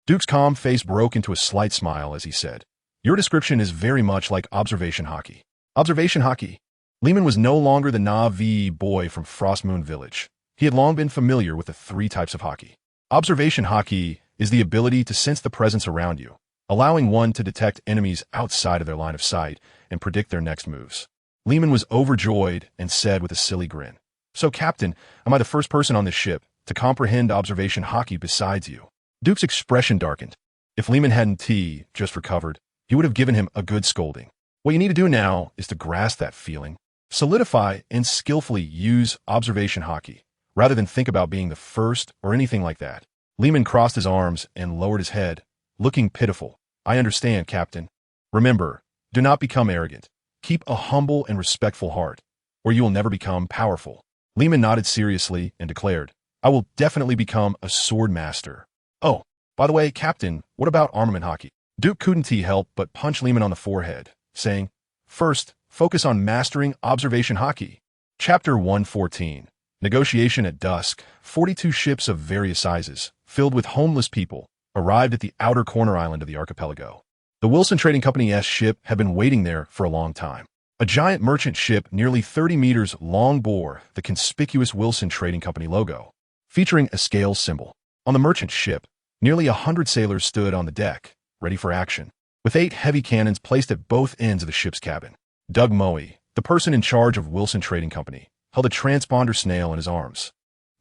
Duke's calm face broke into a slight smile as he said, "Your description is very much like observation Haki." Observation Haki? Lehman was no longer the Na'vi boy from Frostmoon Village. He had long been familiar with the 3 types of Haki. Observation Haki is the ability to sense the presence around you, allowing one to detect enemies outside of their line of sight and predict their next moves. Lehman was overjoyed and said with a silly grin, "So, Captain, am I the first person on this ship to comprehend observation Haki besides you?" Duke's expression darkened. If Lehman hadn't just recovered, he would have given him a good scolding. What you need to do now is to grasp that feeling, solidify and skillfully use observation Haki, rather than think about being the first or anything like that. Lehman crossed his arms and lowered his head, looking pitiful. "I understand, Captain. Remember, do not become arrogant. Keep a humble and respectful heart, or you will never become powerful." Lehman nodded seriously and declared, "I will definitely become a sword master. Oh, by the way, Captain, what about armament Haki?" Duke couldn't help but punch Lehman on the forehead, saying, "First, focus on mastering observation Haki." Chapter 114. Negotiation at dusk. 42 ships of various sizes, filled with homeless people, arrived at the outer corner island of the archipelago. The Wilson Trading Company's ship had been waiting there for a long time. A giant merchant ship nearly 30 meters long bore the conspicuous Wilson Trading Company logo, featuring a scale symbol. On the merchant ship, nearly 100 sailors stood on the deck, ready for action, with 8 heavy cannons placed at both ends of the ship's cabin. Doug Moe, the person in charge of Wilson Trading Company, held a transponder snail in his arms,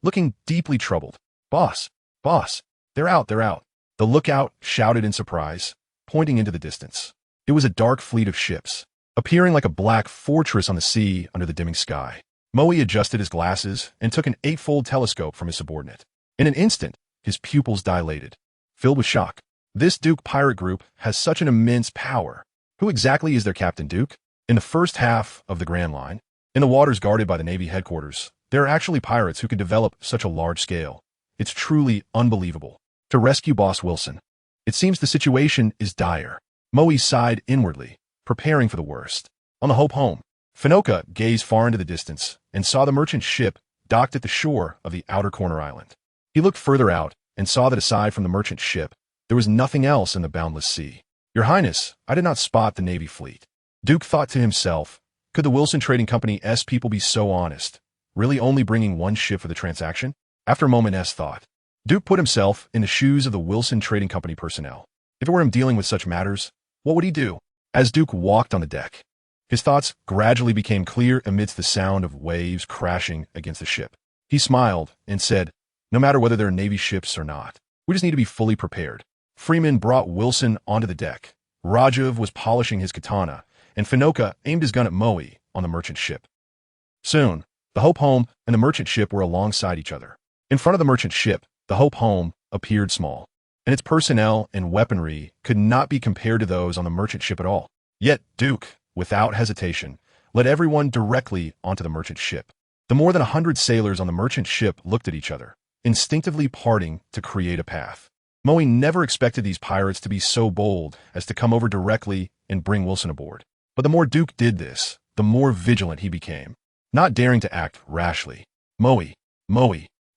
looking deeply troubled. Boss, they're out. The lookout shouted in surprise, pointing into the distance. It was a dark fleet of ships, appearing like a black fortress on the sea under the dimming sky. Moe adjusted his glasses and took an 8-fold telescope from his subordinate. In an instant, his pupils dilated, filled with shock. This Duke pirate group has such an immense power. Who exactly is their captain, Duke? In the first half of the Grand Line, in the waters guarded by the Navy headquarters, there are actually pirates who can develop such a large scale. It's truly unbelievable. To rescue Boss Wilson. It seems the situation is dire. Moe sighed inwardly, preparing for the worst. On the Hope home, Finoka gazed far into the distance and saw the merchant ship docked at the shore of the outer corner island. He looked further out and saw that aside from the merchant ship, there was nothing else in the boundless sea. Your Highness, I did not spot the Navy fleet. Duke thought to himself, could the Wilson Trading Company's people be so honest, really only bringing one ship for the transaction? After a moment's thought, Duke put himself in the shoes of the Wilson Trading Company personnel. If it were him dealing with such matters, what would he do? As Duke walked on the deck, his thoughts gradually became clear amidst the sound of waves crashing against the ship. He smiled and said, no matter whether they're Navy ships or not, we just need to be fully prepared. Freeman brought Wilson onto the deck. Rajiv was polishing his katana, and Finoka aimed his gun at Moe on the merchant ship. Soon, the Hope home and the merchant ship were alongside each other. In front of the merchant ship, the Hope home appeared small, and its personnel and weaponry could not be compared to those on the merchant ship at all. Yet Duke, without hesitation, led everyone directly onto the merchant ship. The more than 100 sailors on the merchant ship looked at each other, instinctively parting to create a path. Moe never expected these pirates to be so bold as to come over directly and bring Wilson aboard. But the more Duke did this, the more vigilant he became, not daring to act rashly. Moe,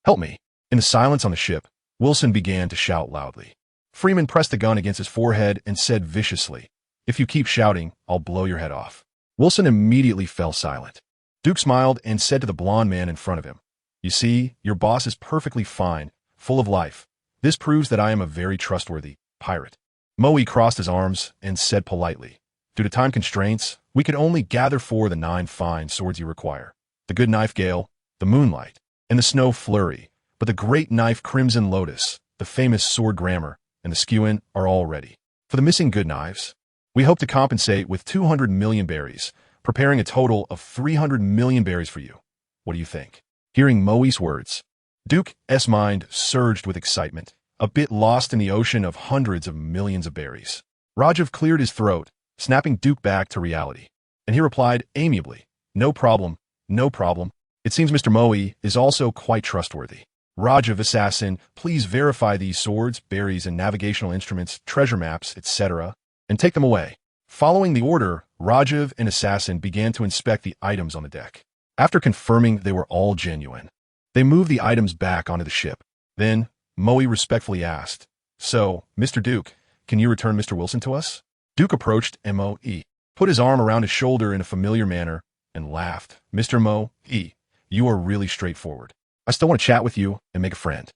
help me. In the silence on the ship, Wilson began to shout loudly. Freeman pressed the gun against his forehead and said viciously, if you keep shouting, I'll blow your head off. Wilson immediately fell silent. Duke smiled and said to the blond man in front of him, you see, your boss is perfectly fine, full of life. This proves that I am a very trustworthy pirate. Moe crossed his arms and said politely, due to time constraints, we could only gather 4 of the 9 fine swords you require. The good knife Gale, the Moonlight, and the Snow Flurry, but the great knife Crimson Lotus, the famous sword Grammar, and the Skewin are all ready. For the missing good knives, we hope to compensate with 200 million berries, preparing a total of 300 million berries for you. What do you think? Hearing Moe's words, Duke's mind surged with excitement, a bit lost in the ocean of hundreds of millions of berries. Rajiv cleared his throat, snapping Duke back to reality, and he replied amiably, no problem. It seems Mr. Moe is also quite trustworthy. Rajiv Assassin, please verify these swords, berries, and navigational instruments, treasure maps, etc., and take them away. Following the order, Rajiv and Assassin began to inspect the items on the deck. After confirming they were all genuine, they moved the items back onto the ship. Then, Moe respectfully asked, so, Mr. Duke, can you return Mr. Wilson to us? Duke approached Moe, put his arm around his shoulder in a familiar manner, and laughed. Mr. Moe, you are really straightforward. I still want to chat with you and make a friend.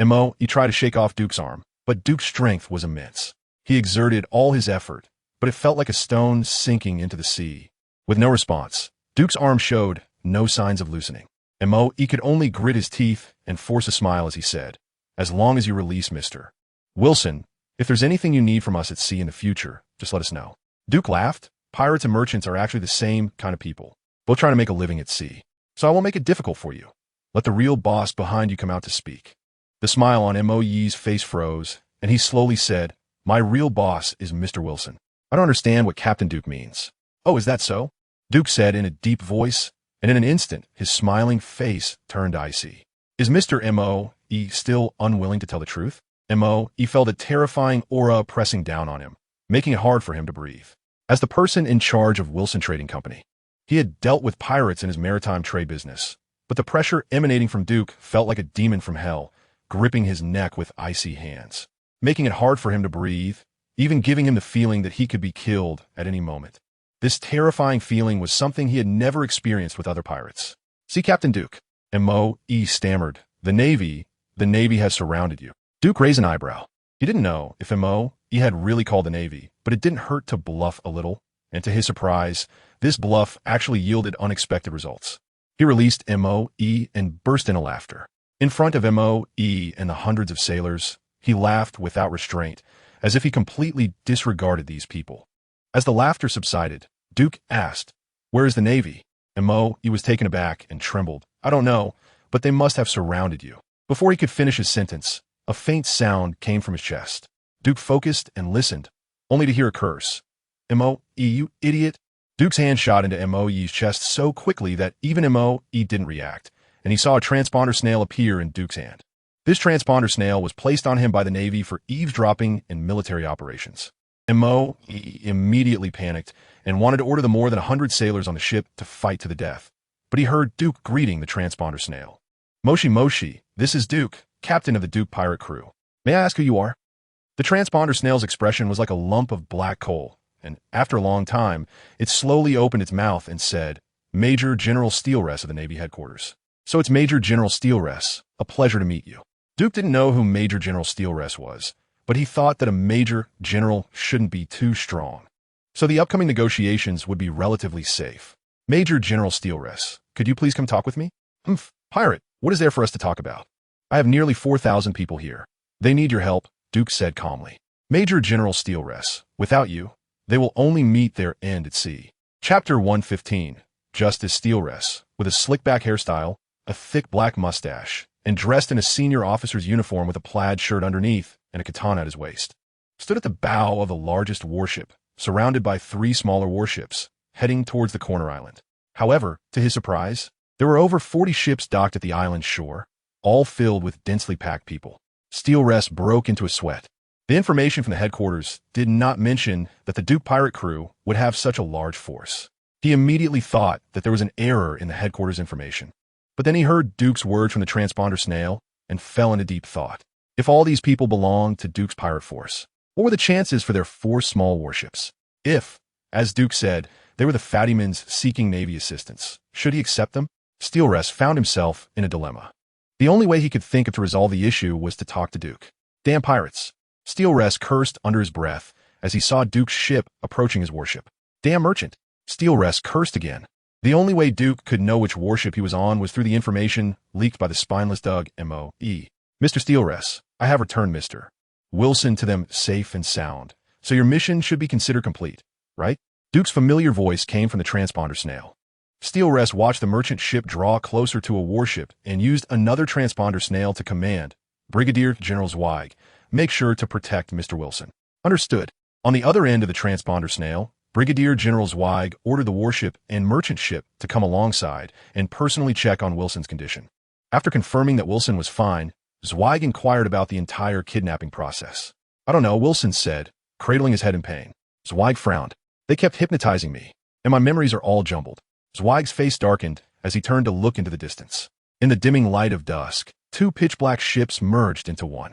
Moe tried to shake off Duke's arm, but Duke's strength was immense. He exerted all his effort, but it felt like a stone sinking into the sea. With no response, Duke's arm showed no signs of loosening. Moe could only grit his teeth and force a smile as he said, as long as you release Mr. Wilson, if there's anything you need from us at sea in the future, just let us know. Duke laughed. Pirates and merchants are actually the same kind of people, both trying to make a living at sea. So I won't make it difficult for you. Let the real boss behind you come out to speak. The smile on Moe's face froze, and he slowly said, my real boss is Mr. Wilson. I don't understand what Captain Duke means. Oh, is that so? Duke said in a deep voice, and in an instant, his smiling face turned icy. Is Mr. Moe still unwilling to tell the truth? Moe felt a terrifying aura pressing down on him, making it hard for him to breathe. As the person in charge of Wilson Trading Company, he had dealt with pirates in his maritime trade business, but the pressure emanating from Duke felt like a demon from hell, gripping his neck with icy hands, making it hard for him to breathe, even giving him the feeling that he could be killed at any moment. This terrifying feeling was something he had never experienced with other pirates. See, Captain Duke. Moe stammered. The Navy has surrounded you. Duke raised an eyebrow. He didn't know if Moe had really called the Navy, but it didn't hurt to bluff a little, and to his surprise, this bluff actually yielded unexpected results. He released Moe and burst into laughter. In front of Moe and the hundreds of sailors, he laughed without restraint, as if he completely disregarded these people. As the laughter subsided, Duke asked, where is the Navy? Moe was taken aback and trembled. I don't know, but they must have surrounded you. Before he could finish his sentence, a faint sound came from his chest. Duke focused and listened, only to hear a curse. Moe, you idiot. Duke's hand shot into Moe's chest so quickly that even Moe didn't react, and he saw a transponder snail appear in Duke's hand. This transponder snail was placed on him by the Navy for eavesdropping in military operations. Mo immediately panicked and wanted to order the more than 100 sailors on the ship to fight to the death. But he heard Duke greeting the transponder snail. Moshi Moshi, this is Duke, captain of the Duke pirate crew. May I ask who you are? The transponder snail's expression was like a lump of black coal, and after a long time, it slowly opened its mouth and said, Major General Steelrest of the Navy headquarters. So it's Major General Steelrest. A pleasure to meet you. Duke didn't know who Major General Steelrest was, but he thought that a Major General shouldn't be too strong. So the upcoming negotiations would be relatively safe. Major General Steelrest, could you please come talk with me? Pirate, what is there for us to talk about? I have nearly 4,000 people here. They need your help, Duke said calmly. Major General Steelrest, without you, they will only meet their end at sea. Chapter 115, Justice Steelrest, with a slick-back hairstyle, a thick black mustache, and dressed in a senior officer's uniform with a plaid shirt underneath and a katana at his waist, stood at the bow of the largest warship, surrounded by 3 smaller warships, heading towards the corner island. However, to his surprise, there were over 40 ships docked at the island's shore, all filled with densely packed people. Steelrest broke into a sweat. The information from the headquarters did not mention that the Duke pirate crew would have such a large force. He immediately thought that there was an error in the headquarters information. But then he heard Duke's words from the transponder snail and fell into deep thought. If all these people belonged to Duke's pirate force, what were the chances for their 4 small warships? If, as Duke said, they were the Fattimans seeking Navy assistance, should he accept them? Steelrest found himself in a dilemma. The only way he could think of to resolve the issue was to talk to Duke. Damn pirates! Steelrest cursed under his breath as he saw Duke's ship approaching his warship. Damn merchant! Steelrest cursed again. The only way Duke could know which warship he was on was through the information leaked by the spineless Doug M.O.E. Mr. Steelrest, I have returned Mr. Wilson to them safe and sound, so your mission should be considered complete, right? Duke's familiar voice came from the transponder snail. Steelrest watched the merchant ship draw closer to a warship and used another transponder snail to command, Brigadier General Zweig, make sure to protect Mr. Wilson. Understood. On the other end of the transponder snail, Brigadier General Zweig ordered the warship and merchant ship to come alongside and personally check on Wilson's condition. After confirming that Wilson was fine, Zweig inquired about the entire kidnapping process. I don't know, Wilson said, cradling his head in pain. Zweig frowned. They kept hypnotizing me, and my memories are all jumbled. Zweig's face darkened as he turned to look into the distance. In the dimming light of dusk, 2 pitch-black ships merged into one.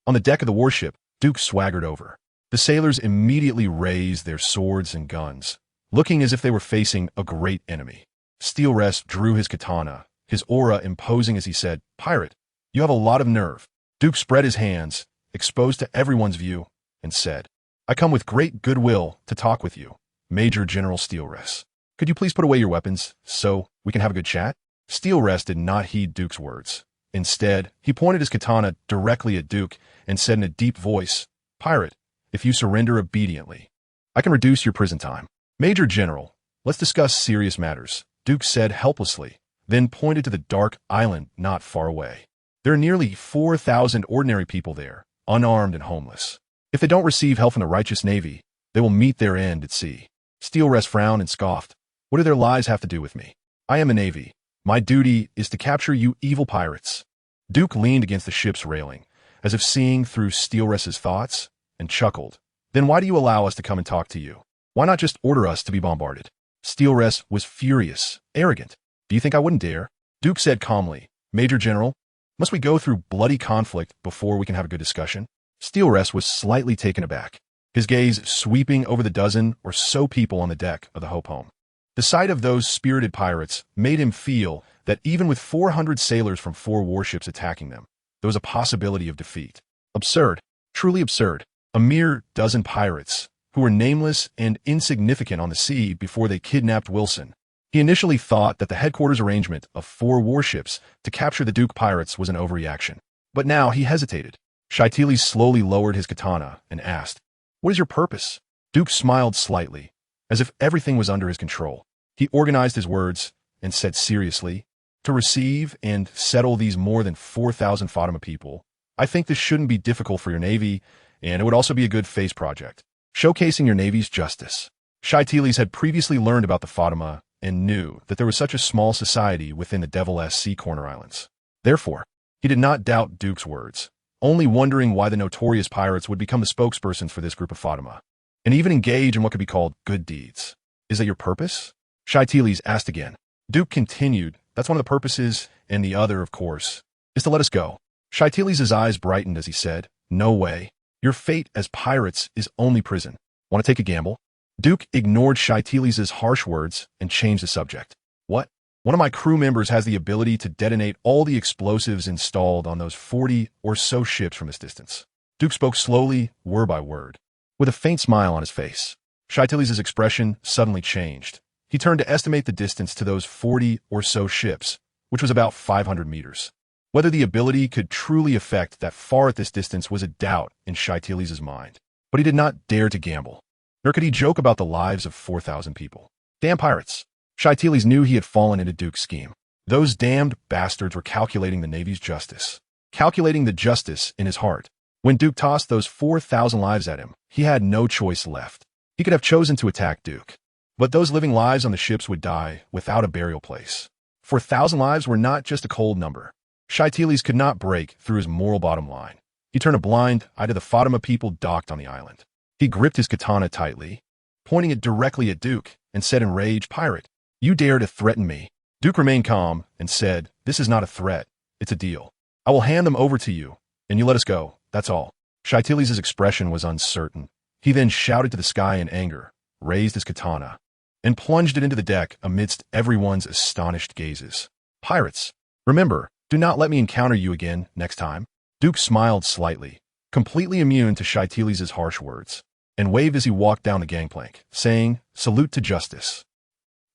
On the deck of the warship, Duke swaggered over. The sailors immediately raised their swords and guns, looking as if they were facing a great enemy. Steelrest drew his katana, his aura imposing as he said, Pirate, you have a lot of nerve. Duke spread his hands, exposed to everyone's view, and said, I come with great goodwill to talk with you, Major General Steelrest. Could you please put away your weapons so we can have a good chat? Steelrest did not heed Duke's words. Instead, he pointed his katana directly at Duke and said in a deep voice, Pirate, if you surrender obediently, I can reduce your prison time. Major General, let's discuss serious matters, Duke said helplessly, then pointed to the dark island not far away. There are nearly 4,000 ordinary people there, unarmed and homeless. If they don't receive help from the righteous Navy, they will meet their end at sea. Steelrest frowned and scoffed. What do their lives have to do with me? I am a Navy. My duty is to capture you evil pirates. Duke leaned against the ship's railing, as if seeing through Steelrest's thoughts, and chuckled. Then why do you allow us to come and talk to you? Why not just order us to be bombarded? Steelrest was furious, arrogant. Do you think I wouldn't dare? Duke said calmly, Major General, must we go through bloody conflict before we can have a good discussion? Steelrest was slightly taken aback, his gaze sweeping over the dozen or so people on the deck of the Hope Home. The sight of those spirited pirates made him feel that even with 400 sailors from 4 warships attacking them, there was a possibility of defeat. Absurd, truly absurd. A mere dozen pirates, who were nameless and insignificant on the sea before they kidnapped Wilson. He initially thought that the headquarters arrangement of 4 warships to capture the Duke pirates was an overreaction. But now he hesitated. Shaitiles slowly lowered his katana and asked, What is your purpose? Duke smiled slightly, as if everything was under his control. He organized his words and said seriously, To receive and settle these more than 4,000 Fatima people, I think this shouldn't be difficult for your Navy, and it would also be a good face project, showcasing your Navy's justice. Shaitiles had previously learned about the Fatima and knew that there was such a small society within the Devil-S Sea Corner Islands. Therefore, he He did not doubt Duke's words, only wondering why the notorious pirates would become the spokespersons for this group of Fatima, and even engage in what could be called good deeds. Is that your purpose? Shaitiles asked again. Duke continued, that's one of the purposes, and the other, of course, is to let us go. Shaitiles' eyes brightened as he said, no way. Your fate as pirates is only prison. Want to take a gamble? Duke ignored Shaitiles' harsh words and changed the subject. What? One of my crew members has the ability to detonate all the explosives installed on those 40 or so ships from this distance. Duke spoke slowly, word by word, with a faint smile on his face. Shaitiles' expression suddenly changed. He turned to estimate the distance to those 40 or so ships, which was about 500 meters. Whether the ability could truly affect that far at this distance was a doubt in Shaitiles' mind. But he did not dare to gamble. Nor could he joke about the lives of 4,000 people. Damn pirates. Shaitiles knew he had fallen into Duke's scheme. Those damned bastards were calculating the Navy's justice. Calculating the justice in his heart. When Duke tossed those 4,000 lives at him, he had no choice left. He could have chosen to attack Duke. But those living lives on the ships would die without a burial place. 4,000 lives were not just a cold number. Shaitiles could not break through his moral bottom line. He turned a blind eye to the Fatima people docked on the island. He gripped his katana tightly, pointing it directly at Duke, and said in rage, Pirate, you dare to threaten me. Duke remained calm and said, this is not a threat, it's a deal. I will hand them over to you, and you let us go, that's all. Shaitiles' expression was uncertain. He then shouted to the sky in anger, raised his katana, and plunged it into the deck amidst everyone's astonished gazes. Pirates, remember, do not let me encounter you again next time. Duke smiled slightly, completely immune to Shaitiles' harsh words, and waved as he walked down the gangplank, saying, salute to justice.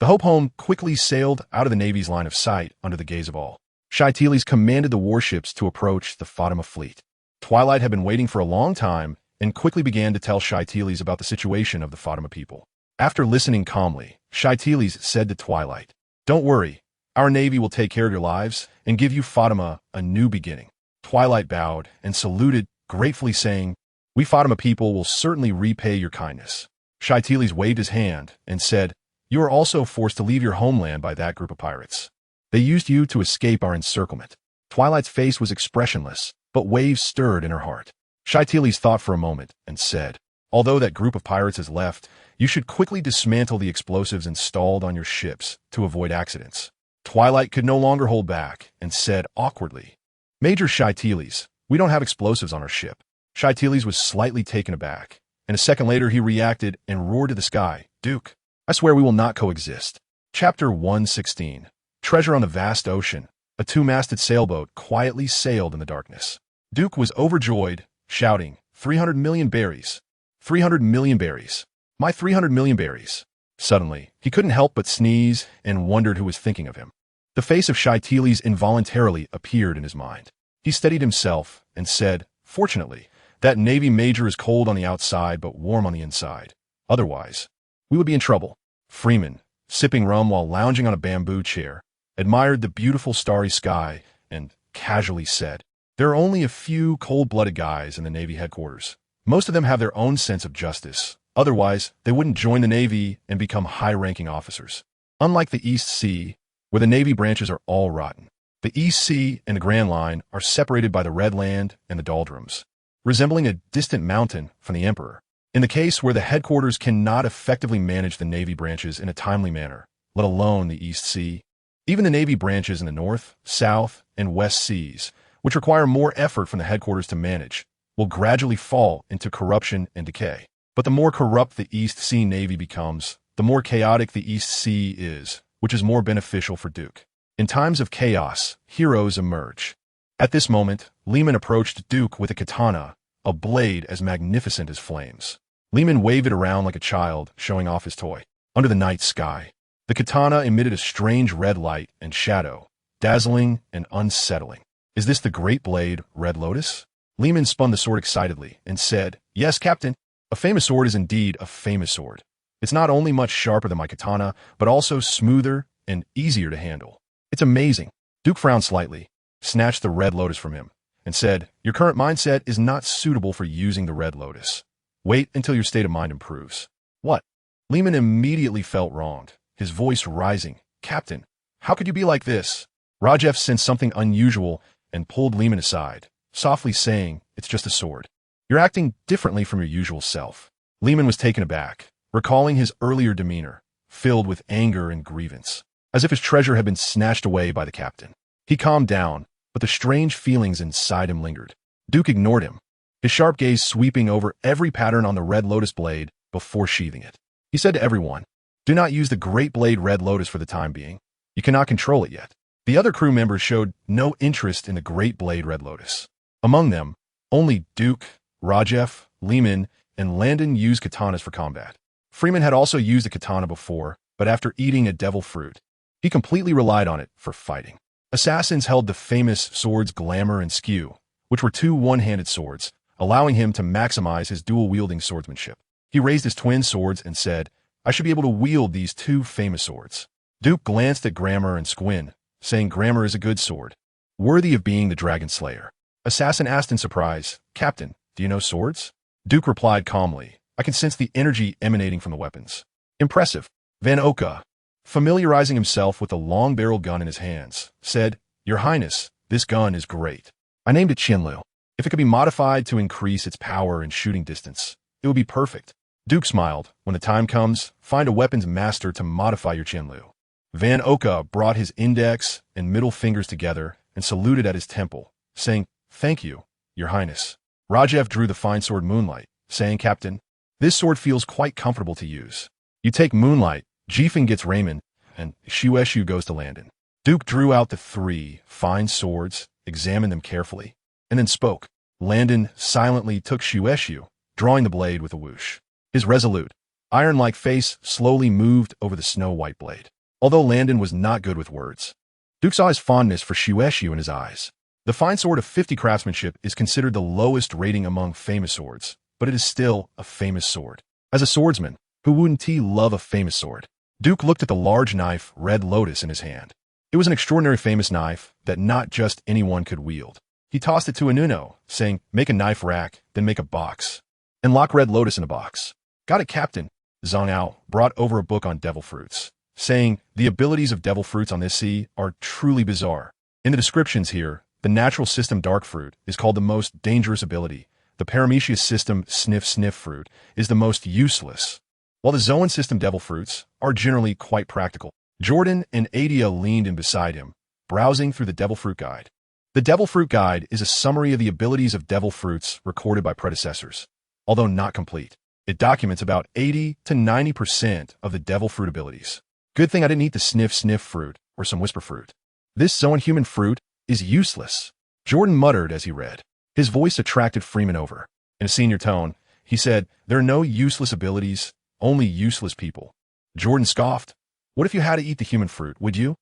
The Hope Home quickly sailed out of the Navy's line of sight under the gaze of all. Shaitiles commanded the warships to approach the Fatima fleet. Twilight had been waiting for a long time and quickly began to tell Shaitiles about the situation of the Fatima people. After listening calmly, Shaitiles said to Twilight, don't worry, our Navy will take care of your lives and give you Fatima a new beginning. Twilight bowed and saluted, gratefully saying, we Fatima people will certainly repay your kindness. Shaitiles waved his hand and said, you are also forced to leave your homeland by that group of pirates. They used you to escape our encirclement. Twilight's face was expressionless, but waves stirred in her heart. Shaitiles thought for a moment and said, although that group of pirates has left, you should quickly dismantle the explosives installed on your ships to avoid accidents. Twilight could no longer hold back and said awkwardly, Major Shaitiles, we don't have explosives on our ship. Shaitiles was slightly taken aback, and a second later he reacted and roared to the sky, Duke, I swear we will not coexist. Chapter 116. Treasure on the vast ocean. A two-masted sailboat quietly sailed in the darkness. Duke was overjoyed, shouting, 300 million berries. 300 million berries. My 300 million berries. Suddenly, he couldn't help but sneeze and wondered who was thinking of him. The face of Shaitiles involuntarily appeared in his mind. He steadied himself and said, fortunately, that Navy major is cold on the outside but warm on the inside. Otherwise, we would be in trouble. Freeman, sipping rum while lounging on a bamboo chair, admired the beautiful starry sky and casually said, there are only a few cold-blooded guys in the Navy headquarters. Most of them have their own sense of justice. Otherwise, they wouldn't join the Navy and become high-ranking officers. Unlike the East Sea, where the Navy branches are all rotten, the East Sea and the Grand Line are separated by the Red Land and the Doldrums, resembling a distant mountain from the Emperor. In the case where the headquarters cannot effectively manage the Navy branches in a timely manner, let alone the East Sea, even the Navy branches in the North, South, and West Seas, which require more effort from the headquarters to manage, will gradually fall into corruption and decay. But the more corrupt the East Sea Navy becomes, the more chaotic the East Sea is, which is more beneficial for Duke. In times of chaos, heroes emerge. At this moment, Lehman approached Duke with a katana, a blade as magnificent as flames. Lehman waved it around like a child, showing off his toy. Under the night sky, the katana emitted a strange red light and shadow, dazzling and unsettling. Is this the great blade, Red Lotus? Lehman spun the sword excitedly and said, yes, Captain. A famous sword is indeed a famous sword. It's not only much sharper than my katana, but also smoother and easier to handle. It's amazing. Duke frowned slightly, snatched the Red Lotus from him, and said, your current mindset is not suitable for using the Red Lotus. Wait until your state of mind improves. What? Lehman immediately felt wronged, his voice rising. Captain, how could you be like this? Rajef sensed something unusual and pulled Lehman aside, softly saying, "It's just a sword. You're acting differently from your usual self." Lehman was taken aback, recalling his earlier demeanor, filled with anger and grievance, as if his treasure had been snatched away by the captain. He calmed down, but the strange feelings inside him lingered. Duke ignored him, his sharp gaze sweeping over every pattern on the Red Lotus blade before sheathing it. He said to everyone, "Do not use the Great Blade Red Lotus for the time being. You cannot control it yet." The other crew members showed no interest in the Great Blade Red Lotus. Among them, only Duke, Rajef, Lehman, and Landon used katanas for combat. Freeman had also used a katana before, but after eating a devil fruit, he completely relied on it for fighting. Assassins held the famous swords Glamour and Skew, which were two one-handed swords, allowing him to maximize his dual-wielding swordsmanship. He raised his twin swords and said, "I should be able to wield these two famous swords." Duke glanced at Glamour and Squin, saying Glamour is a good sword, worthy of being the Dragon Slayer. Assassin asked in surprise, "Captain, do you know swords?" Duke replied calmly, "I can sense the energy emanating from the weapons." Impressive. Van Oka, familiarizing himself with the long-barreled gun in his hands, said, "Your Highness, this gun is great. I named it Qianlu. If it could be modified to increase its power and shooting distance, it would be perfect." Duke smiled. "When the time comes, find a weapons master to modify your Qianlu." Van Oka brought his index and middle fingers together and saluted at his temple, saying, "Thank you, Your Highness." Rajef drew the fine sword Moonlight, saying, "Captain, this sword feels quite comfortable to use. You take Moonlight, Jifeng gets Raymond, and Shueshu goes to Landon." Duke drew out the three fine swords, examined them carefully, and then spoke. Landon silently took Shueshu, drawing the blade with a whoosh. His resolute, iron-like face slowly moved over the snow-white blade. Although Landon was not good with words, Duke saw his fondness for Shueshu in his eyes. The fine sword of 50 craftsmanship is considered the lowest rating among famous swords, but it is still a famous sword. As a swordsman, who wouldn't he love a famous sword? Duke looked at the large knife Red Lotus in his hand. It was an extraordinary famous knife that not just anyone could wield. He tossed it to Anuno, saying, "Make a knife rack, then make a box, and lock Red Lotus in a box." "Got it, Captain." Zhang Ao brought over a book on devil fruits, saying, "The abilities of devil fruits on this sea are truly bizarre. In the descriptions here, the natural system Dark Fruit is called the most dangerous ability. The Paramecia system Sniff Sniff Fruit is the most useless, while the Zoan system Devil Fruits are generally quite practical." Jordan and Adia leaned in beside him, browsing through the Devil Fruit Guide. The Devil Fruit Guide is a summary of the abilities of devil fruits recorded by predecessors. Although not complete, it documents about 80 to 90% of the devil fruit abilities. Good thing I didn't eat the Sniff Sniff Fruit or some Whisper Fruit. This Zoan human fruit is useless, Jordan muttered as he read. His voice attracted Freeman over. In a senior tone, he said, "There are no useless abilities, only useless people." Jordan scoffed. "What if you had to eat the human fruit, would you?"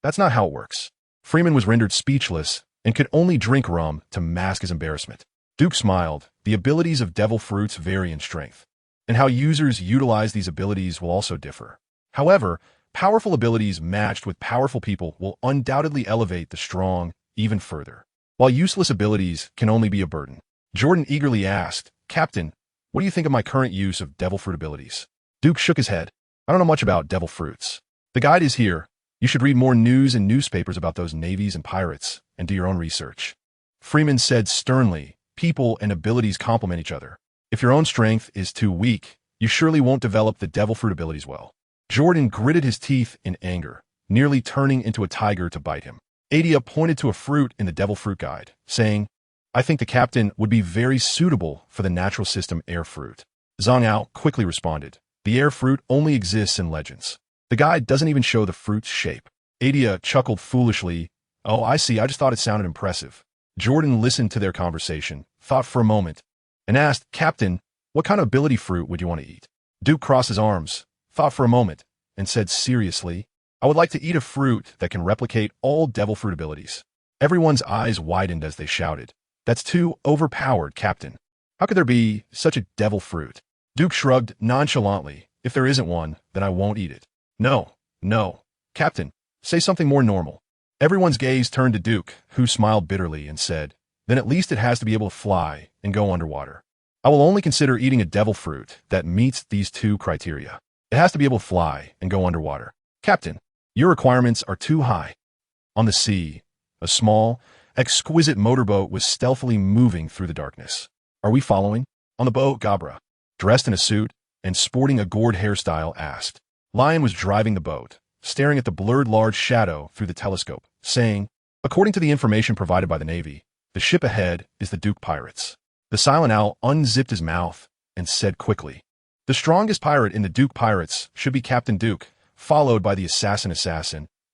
"That's not how it works." Freeman was rendered speechless and could only drink rum to mask his embarrassment. Duke smiled. "The abilities of devil fruits vary in strength, and how users utilize these abilities will also differ. However, powerful abilities matched with powerful people will undoubtedly elevate the strong even further, while useless abilities can only be a burden." Jordan eagerly asked, "Captain, what do you think of my current use of devil fruit abilities?" Duke shook his head. "I don't know much about devil fruits. The guide is here. You should read more news and newspapers about those navies and pirates and do your own research." Freeman said sternly, "People and abilities complement each other. If your own strength is too weak, you surely won't develop the devil fruit abilities well." Jordan gritted his teeth in anger, nearly turning into a tiger to bite him. Adia pointed to a fruit in the Devil Fruit Guide, saying, "I think the captain would be very suitable for the natural system air fruit." Zhang Ao quickly responded, "The air fruit only exists in legends. The guide doesn't even show the fruit's shape." Adia chuckled foolishly. "Oh, I see, I just thought it sounded impressive." Jordan listened to their conversation, thought for a moment, and asked, "Captain, what kind of ability fruit would you want to eat?" Duke crossed his arms, thought for a moment, and said seriously, "I would like to eat a fruit that can replicate all devil fruit abilities." Everyone's eyes widened as they shouted, "That's too overpowered, Captain. How could there be such a devil fruit?" Duke shrugged nonchalantly. "If there isn't one, then I won't eat it." No, Captain, say something more normal." Everyone's gaze turned to Duke, who smiled bitterly and said, "Then at least it has to be able to fly and go underwater. I will only consider eating a devil fruit that meets these two criteria. It has to be able to fly and go underwater. Captain, your requirements are too high." On the sea, a small exquisite motorboat was stealthily moving through the darkness. "Are we following?" On the boat, Gabra, dressed in a suit and sporting a gored hairstyle, asked. Lion was driving the boat, staring at the blurred large shadow through the telescope, saying, "According to the information provided by the Navy, the ship ahead is the Duke pirates." The Silent Owl unzipped his mouth and said quickly, "The strongest pirate in the Duke pirates should be Captain Duke, followed by the assassin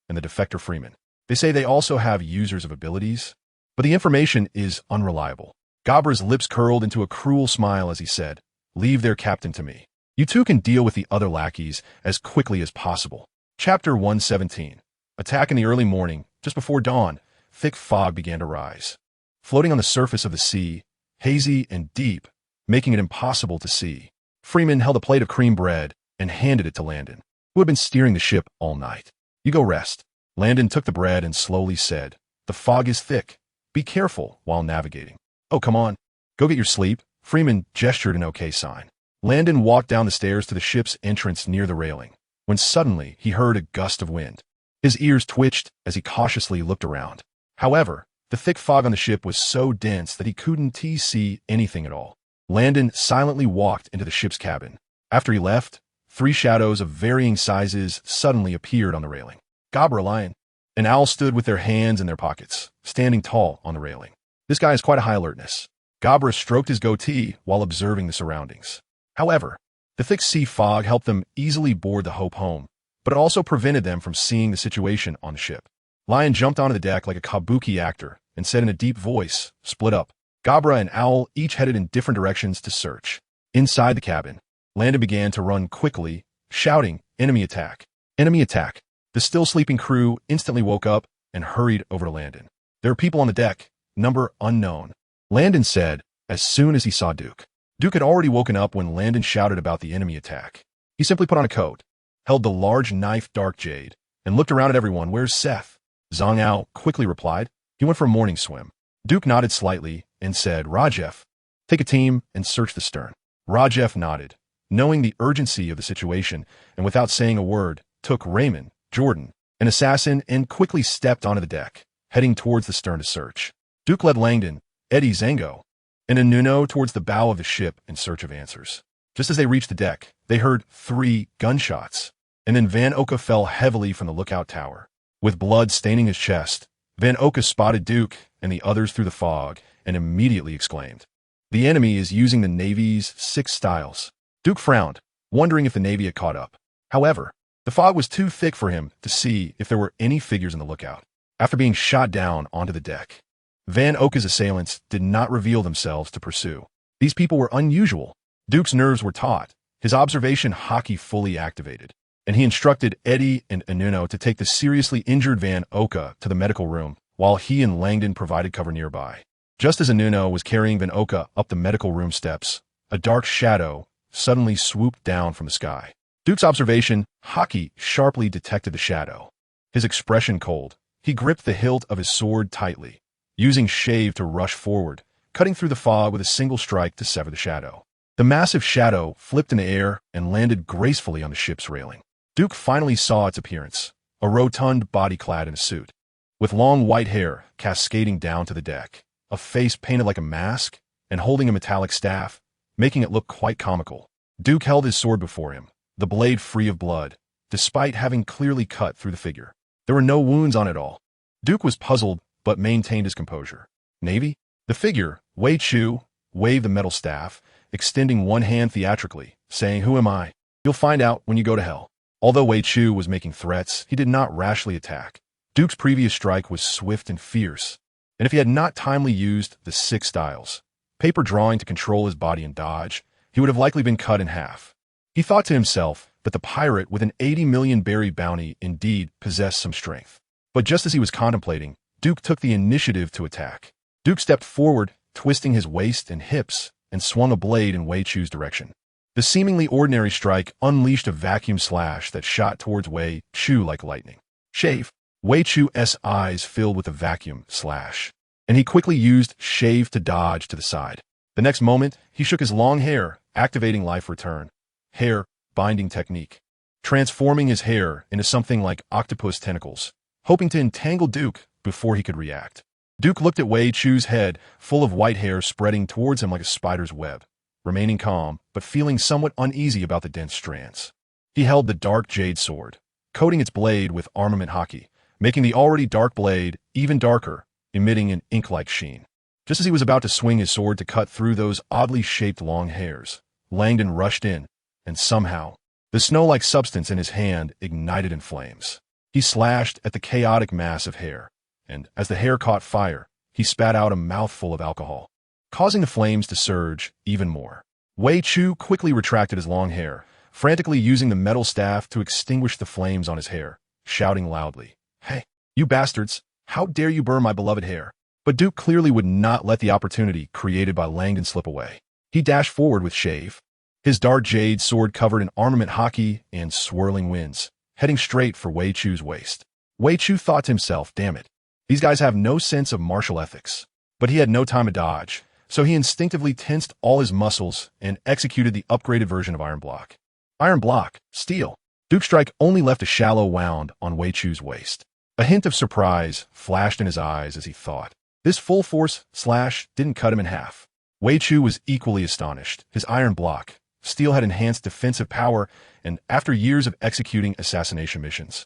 and the defector Freeman. They say they also have users of abilities, but the information is unreliable." Gabra's lips curled into a cruel smile as he said, "Leave their captain to me. You two can deal with the other lackeys as quickly as possible." Chapter 117. Attack in the early morning, just before dawn, thick fog began to rise. Floating on the surface of the sea, hazy and deep, making it impossible to see. Freeman held a plate of cream bread and handed it to Landon, who had been steering the ship all night. "You go rest." Landon took the bread and slowly said, "The fog is thick. Be careful while navigating." "Oh, come on. Go get your sleep." Freeman gestured an okay sign. Landon walked down the stairs to the ship's entrance near the railing, when suddenly he heard a gust of wind. His ears twitched as he cautiously looked around. However, the thick fog on the ship was so dense that he couldn't see anything at all. Landon silently walked into the ship's cabin. After he left, 3 shadows of varying sizes suddenly appeared on the railing. Gabra, Lion, and Owl stood with their hands in their pockets, standing tall on the railing. This guy has quite a high alertness. Gabra stroked his goatee while observing the surroundings. However, the thick sea fog helped them easily board the Hope home, but it also prevented them from seeing the situation on the ship. Lion jumped onto the deck like a kabuki actor and said in a deep voice, "Split up." Gabra and Owl each headed in different directions to search. Inside the cabin, Landon began to run quickly, shouting, "Enemy attack! Enemy attack!" The still sleeping crew instantly woke up and hurried over to Landon. "There are people on the deck, number unknown," Landon said as soon as he saw Duke. Duke had already woken up when Landon shouted about the enemy attack. He simply put on a coat, held the large knife Dark Jade, and looked around at everyone. "Where's Seth?" Zhang Ao quickly replied, "He went for a morning swim." Duke nodded slightly and said, "Rajef, take a team and search the stern." Rajef nodded, knowing the urgency of the situation, and without saying a word, took Raymond, Jordan, an assassin, and quickly stepped onto the deck, heading towards the stern to search. Duke led Langdon, Eddie, Zango, and Anuno towards the bow of the ship in search of answers. Just as they reached the deck, they heard 3 gunshots, and then Van Oka fell heavily from the lookout tower. With blood staining his chest, Van Oka spotted Duke and the others through the fog and immediately exclaimed, "The enemy is using the Navy's 6 styles." Duke frowned, wondering if the Navy had caught up. However, the fog was too thick for him to see if there were any figures in the lookout. After being shot down onto the deck, Van Oka's assailants did not reveal themselves to pursue. These people were unusual. Duke's nerves were taut, his observation Haki fully activated, and he instructed Eddie and Anuno to take the seriously injured Van Oka to the medical room, while he and Langdon provided cover nearby. Just as Anuno was carrying Van Oka up the medical room steps, a dark shadow suddenly swooped down from the sky. Duke's observation, Haki sharply detected the shadow. His expression cold, he gripped the hilt of his sword tightly, using shave to rush forward, cutting through the fog with a single strike to sever the shadow. The massive shadow flipped in the air and landed gracefully on the ship's railing. Duke finally saw its appearance, a rotund body clad in a suit, with long white hair cascading down to the deck, a face painted like a mask, and holding a metallic staff, making it look quite comical. Duke held his sword before him, the blade free of blood, despite having clearly cut through the figure. There were no wounds on it all. Duke was puzzled, but maintained his composure. "Navy?" The figure, Wei Chu, waved the metal staff, extending one hand theatrically, saying, "Who am I? You'll find out when you go to hell." Although Wei Chu was making threats, he did not rashly attack. Duke's previous strike was swift and fierce, and if he had not timely used the 6 styles, paper drawing to control his body and dodge, he would have likely been cut in half. He thought to himself that the pirate with an 80 million berry bounty indeed possessed some strength. But just as he was contemplating, Duke took the initiative to attack. Duke stepped forward, twisting his waist and hips, and swung a blade in Wei Chu's direction. The seemingly ordinary strike unleashed a vacuum slash that shot towards Wei Chu like lightning. Shave. Wei Chu's eyes filled with a vacuum slash, and he quickly used shave to dodge to the side. The next moment, he shook his long hair, activating life return, hair binding technique, transforming his hair into something like octopus tentacles, hoping to entangle Duke before he could react. Duke looked at Wei Chu's head, full of white hair spreading towards him like a spider's web, remaining calm, but feeling somewhat uneasy about the dense strands. He held the dark jade sword, coating its blade with armament Haki, making the already dark blade even darker, emitting an ink-like sheen. Just as he was about to swing his sword to cut through those oddly shaped long hairs, Langdon rushed in, and somehow, the snow-like substance in his hand ignited in flames. He slashed at the chaotic mass of hair, and as the hair caught fire, he spat out a mouthful of alcohol, causing the flames to surge even more. Wei Chu quickly retracted his long hair, frantically using the metal staff to extinguish the flames on his hair, shouting loudly, "Hey, you bastards, how dare you burn my beloved hair?" But Duke clearly would not let the opportunity created by Langdon slip away. He dashed forward with Shave, his dark jade sword covered in armament Haki and swirling winds, heading straight for Wei Chu's waist. Wei Chu thought to himself, damn it, these guys have no sense of martial ethics. But he had no time to dodge, so he instinctively tensed all his muscles and executed the upgraded version of Iron Block. Iron Block, Steel. Duke's strike only left a shallow wound on Wei Chu's waist. A hint of surprise flashed in his eyes as he thought. This full-force slash didn't cut him in half. Wei Chu was equally astonished. His Iron Block, Steel had enhanced defensive power, and after years of executing assassination missions,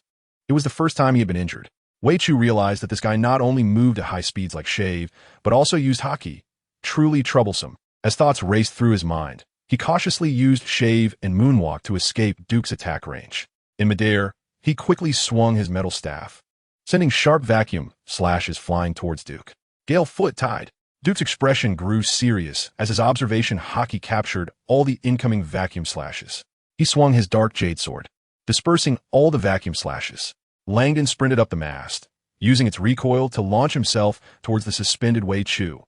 it was the first time he had been injured. Wei Chu realized that this guy not only moved at high speeds like Shave, but also used Haki. Truly troublesome. As thoughts raced through his mind, he cautiously used Shave and Moonwalk to escape Duke's attack range. In midair, he quickly swung his metal staff, sending sharp vacuum slashes flying towards Duke. Gale foot tied. Duke's expression grew serious as his observation Haki captured all the incoming vacuum slashes. He swung his dark jade sword, dispersing all the vacuum slashes. Langdon sprinted up the mast, using its recoil to launch himself towards the suspended Wei Chu.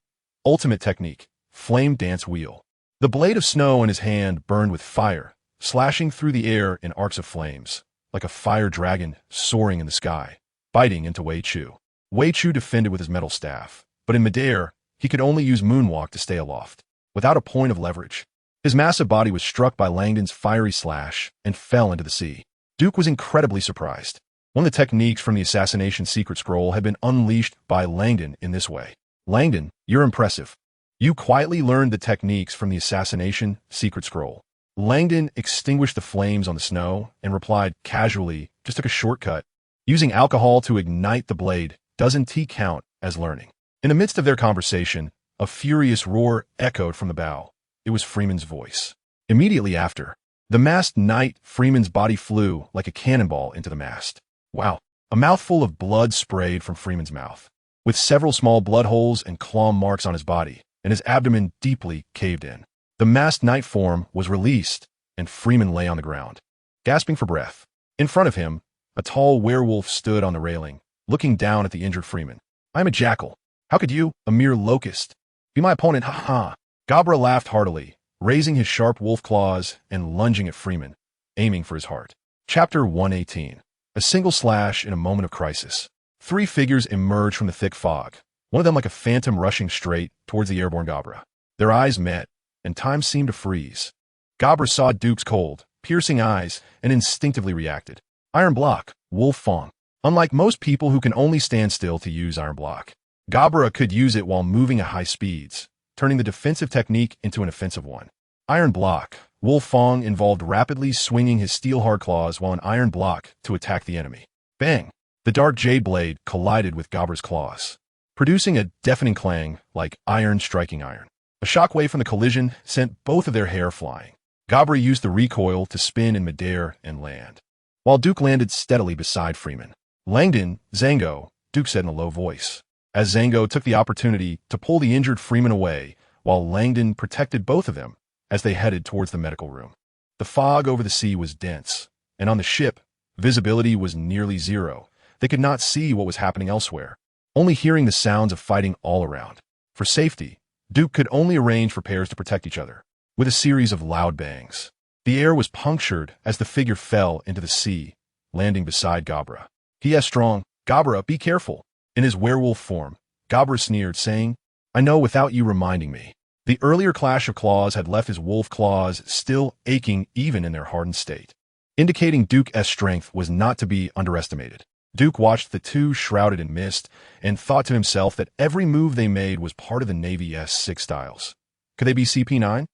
Ultimate technique, Flame Dance Wheel. The blade of snow in his hand burned with fire, slashing through the air in arcs of flames, like a fire dragon soaring in the sky, biting into Wei Chu. Wei Chu defended with his metal staff, but in midair, he could only use Moonwalk to stay aloft, without a point of leverage. His massive body was struck by Langdon's fiery slash and fell into the sea. Duke was incredibly surprised. One of the techniques from the assassination secret scroll had been unleashed by Langdon in this way. Langdon, you're impressive. You quietly learned the techniques from the assassination secret scroll. Langdon extinguished the flames on the snow and replied casually, just took a shortcut. Using alcohol to ignite the blade doesn't count as learning. In the midst of their conversation, a furious roar echoed from the bow. It was Freeman's voice. Immediately after, the masked knight Freeman's body flew like a cannonball into the mast. Wow. A mouthful of blood sprayed from Freeman's mouth, with several small blood holes and claw marks on his body, and his abdomen deeply caved in. The masked knight form was released, and Freeman lay on the ground, gasping for breath. In front of him, a tall werewolf stood on the railing, looking down at the injured Freeman. "I am a jackal. How could you, a mere locust, be my opponent? Ha ha." Gabra laughed heartily, raising his sharp wolf claws and lunging at Freeman, aiming for his heart. Chapter 118. A single slash in a moment of crisis. Three figures emerged from the thick fog, one of them like a phantom rushing straight towards the airborne Gabra. Their eyes met, and time seemed to freeze. Gabra saw Duke's cold, piercing eyes and instinctively reacted. Iron Block, Wolf Fong. Unlike most people who can only stand still to use Iron Block, Gabra could use it while moving at high speeds, turning the defensive technique into an offensive one. Iron Block, Wolf Fong involved rapidly swinging his steel hard claws while an iron block to attack the enemy. Bang! The dark jade blade collided with Gabra's claws, producing a deafening clang like iron striking iron. A shockwave from the collision sent both of their hair flying. Gabra used the recoil to spin in midair and land, while Duke landed steadily beside Freeman. Langdon, Zango, Duke said in a low voice, as Zango took the opportunity to pull the injured Freeman away, while Langdon protected both of them as they headed towards the medical room. The fog over the sea was dense, and on the ship, visibility was nearly zero. They could not see what was happening elsewhere, only hearing the sounds of fighting all around. For safety, Duke could only arrange for pairs to protect each other, with a series of loud bangs. The air was punctured as the figure fell into the sea, landing beside Gabra. "He is strong. Gabra, be careful." In his werewolf form, Gabra sneered, saying, "I know without you reminding me." The earlier clash of claws had left his wolf claws still aching even in their hardened state, indicating Duke's strength was not to be underestimated. Duke watched the two shrouded in mist and thought to himself that every move they made was part of the Navy's 6 styles. Could they be CP9?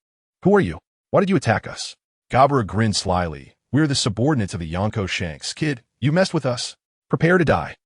Who are you? Why did you attack us? Gabra grinned slyly. We're the subordinates of the Yonko Shanks. Kid, you messed with us. Prepare to die.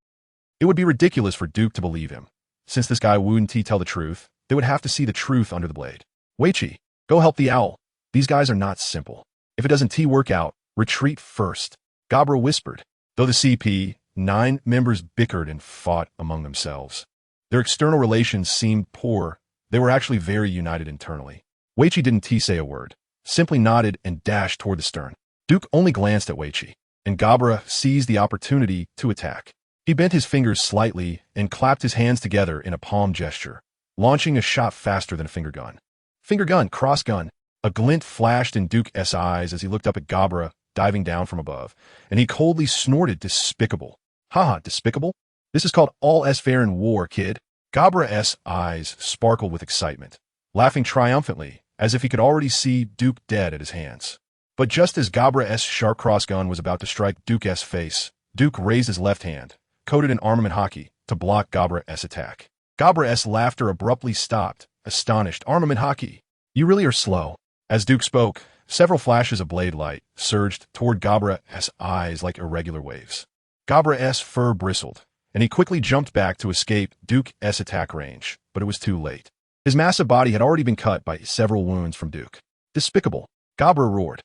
It would be ridiculous for Duke to believe him. Since this guy wouldn't tell the truth, they would have to see the truth under the blade. Weichi, go help the owl. These guys are not simple. If it doesn't work out, retreat first. Gabra whispered. Though the CP9 members bickered and fought among themselves, their external relations seemed poor. They were actually very united internally. Weichi didn't say a word, simply nodded and dashed toward the stern. Duke only glanced at Weichi, and Gabra seized the opportunity to attack. He bent his fingers slightly and clapped his hands together in a palm gesture, launching a shot faster than a finger gun. Finger gun, cross gun. A glint flashed in Duke's eyes as he looked up at Gabra diving down from above, and he coldly snorted, despicable. Haha, despicable? This is called all fair in war, kid. Gabra's eyes sparkled with excitement, laughing triumphantly, as if he could already see Duke dead at his hands. But just as Gabra's sharp cross gun was about to strike Duke's face, Duke raised his left hand, coated in armament Haki, to block Gabra's attack. Gabra's laughter abruptly stopped, astonished. Armament Haki, you really are slow. As Duke spoke, several flashes of blade light surged toward Gabra's eyes like irregular waves. Gabra's fur bristled, and he quickly jumped back to escape Duke's attack range, but it was too late. His massive body had already been cut by several wounds from Duke. Despicable, Gabra roared.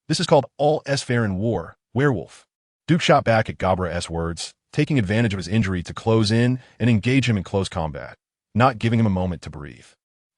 This is called all fair in war, werewolf. Duke shot back at Gabra's words, taking advantage of his injury to close in and engage him in close combat, not giving him a moment to breathe.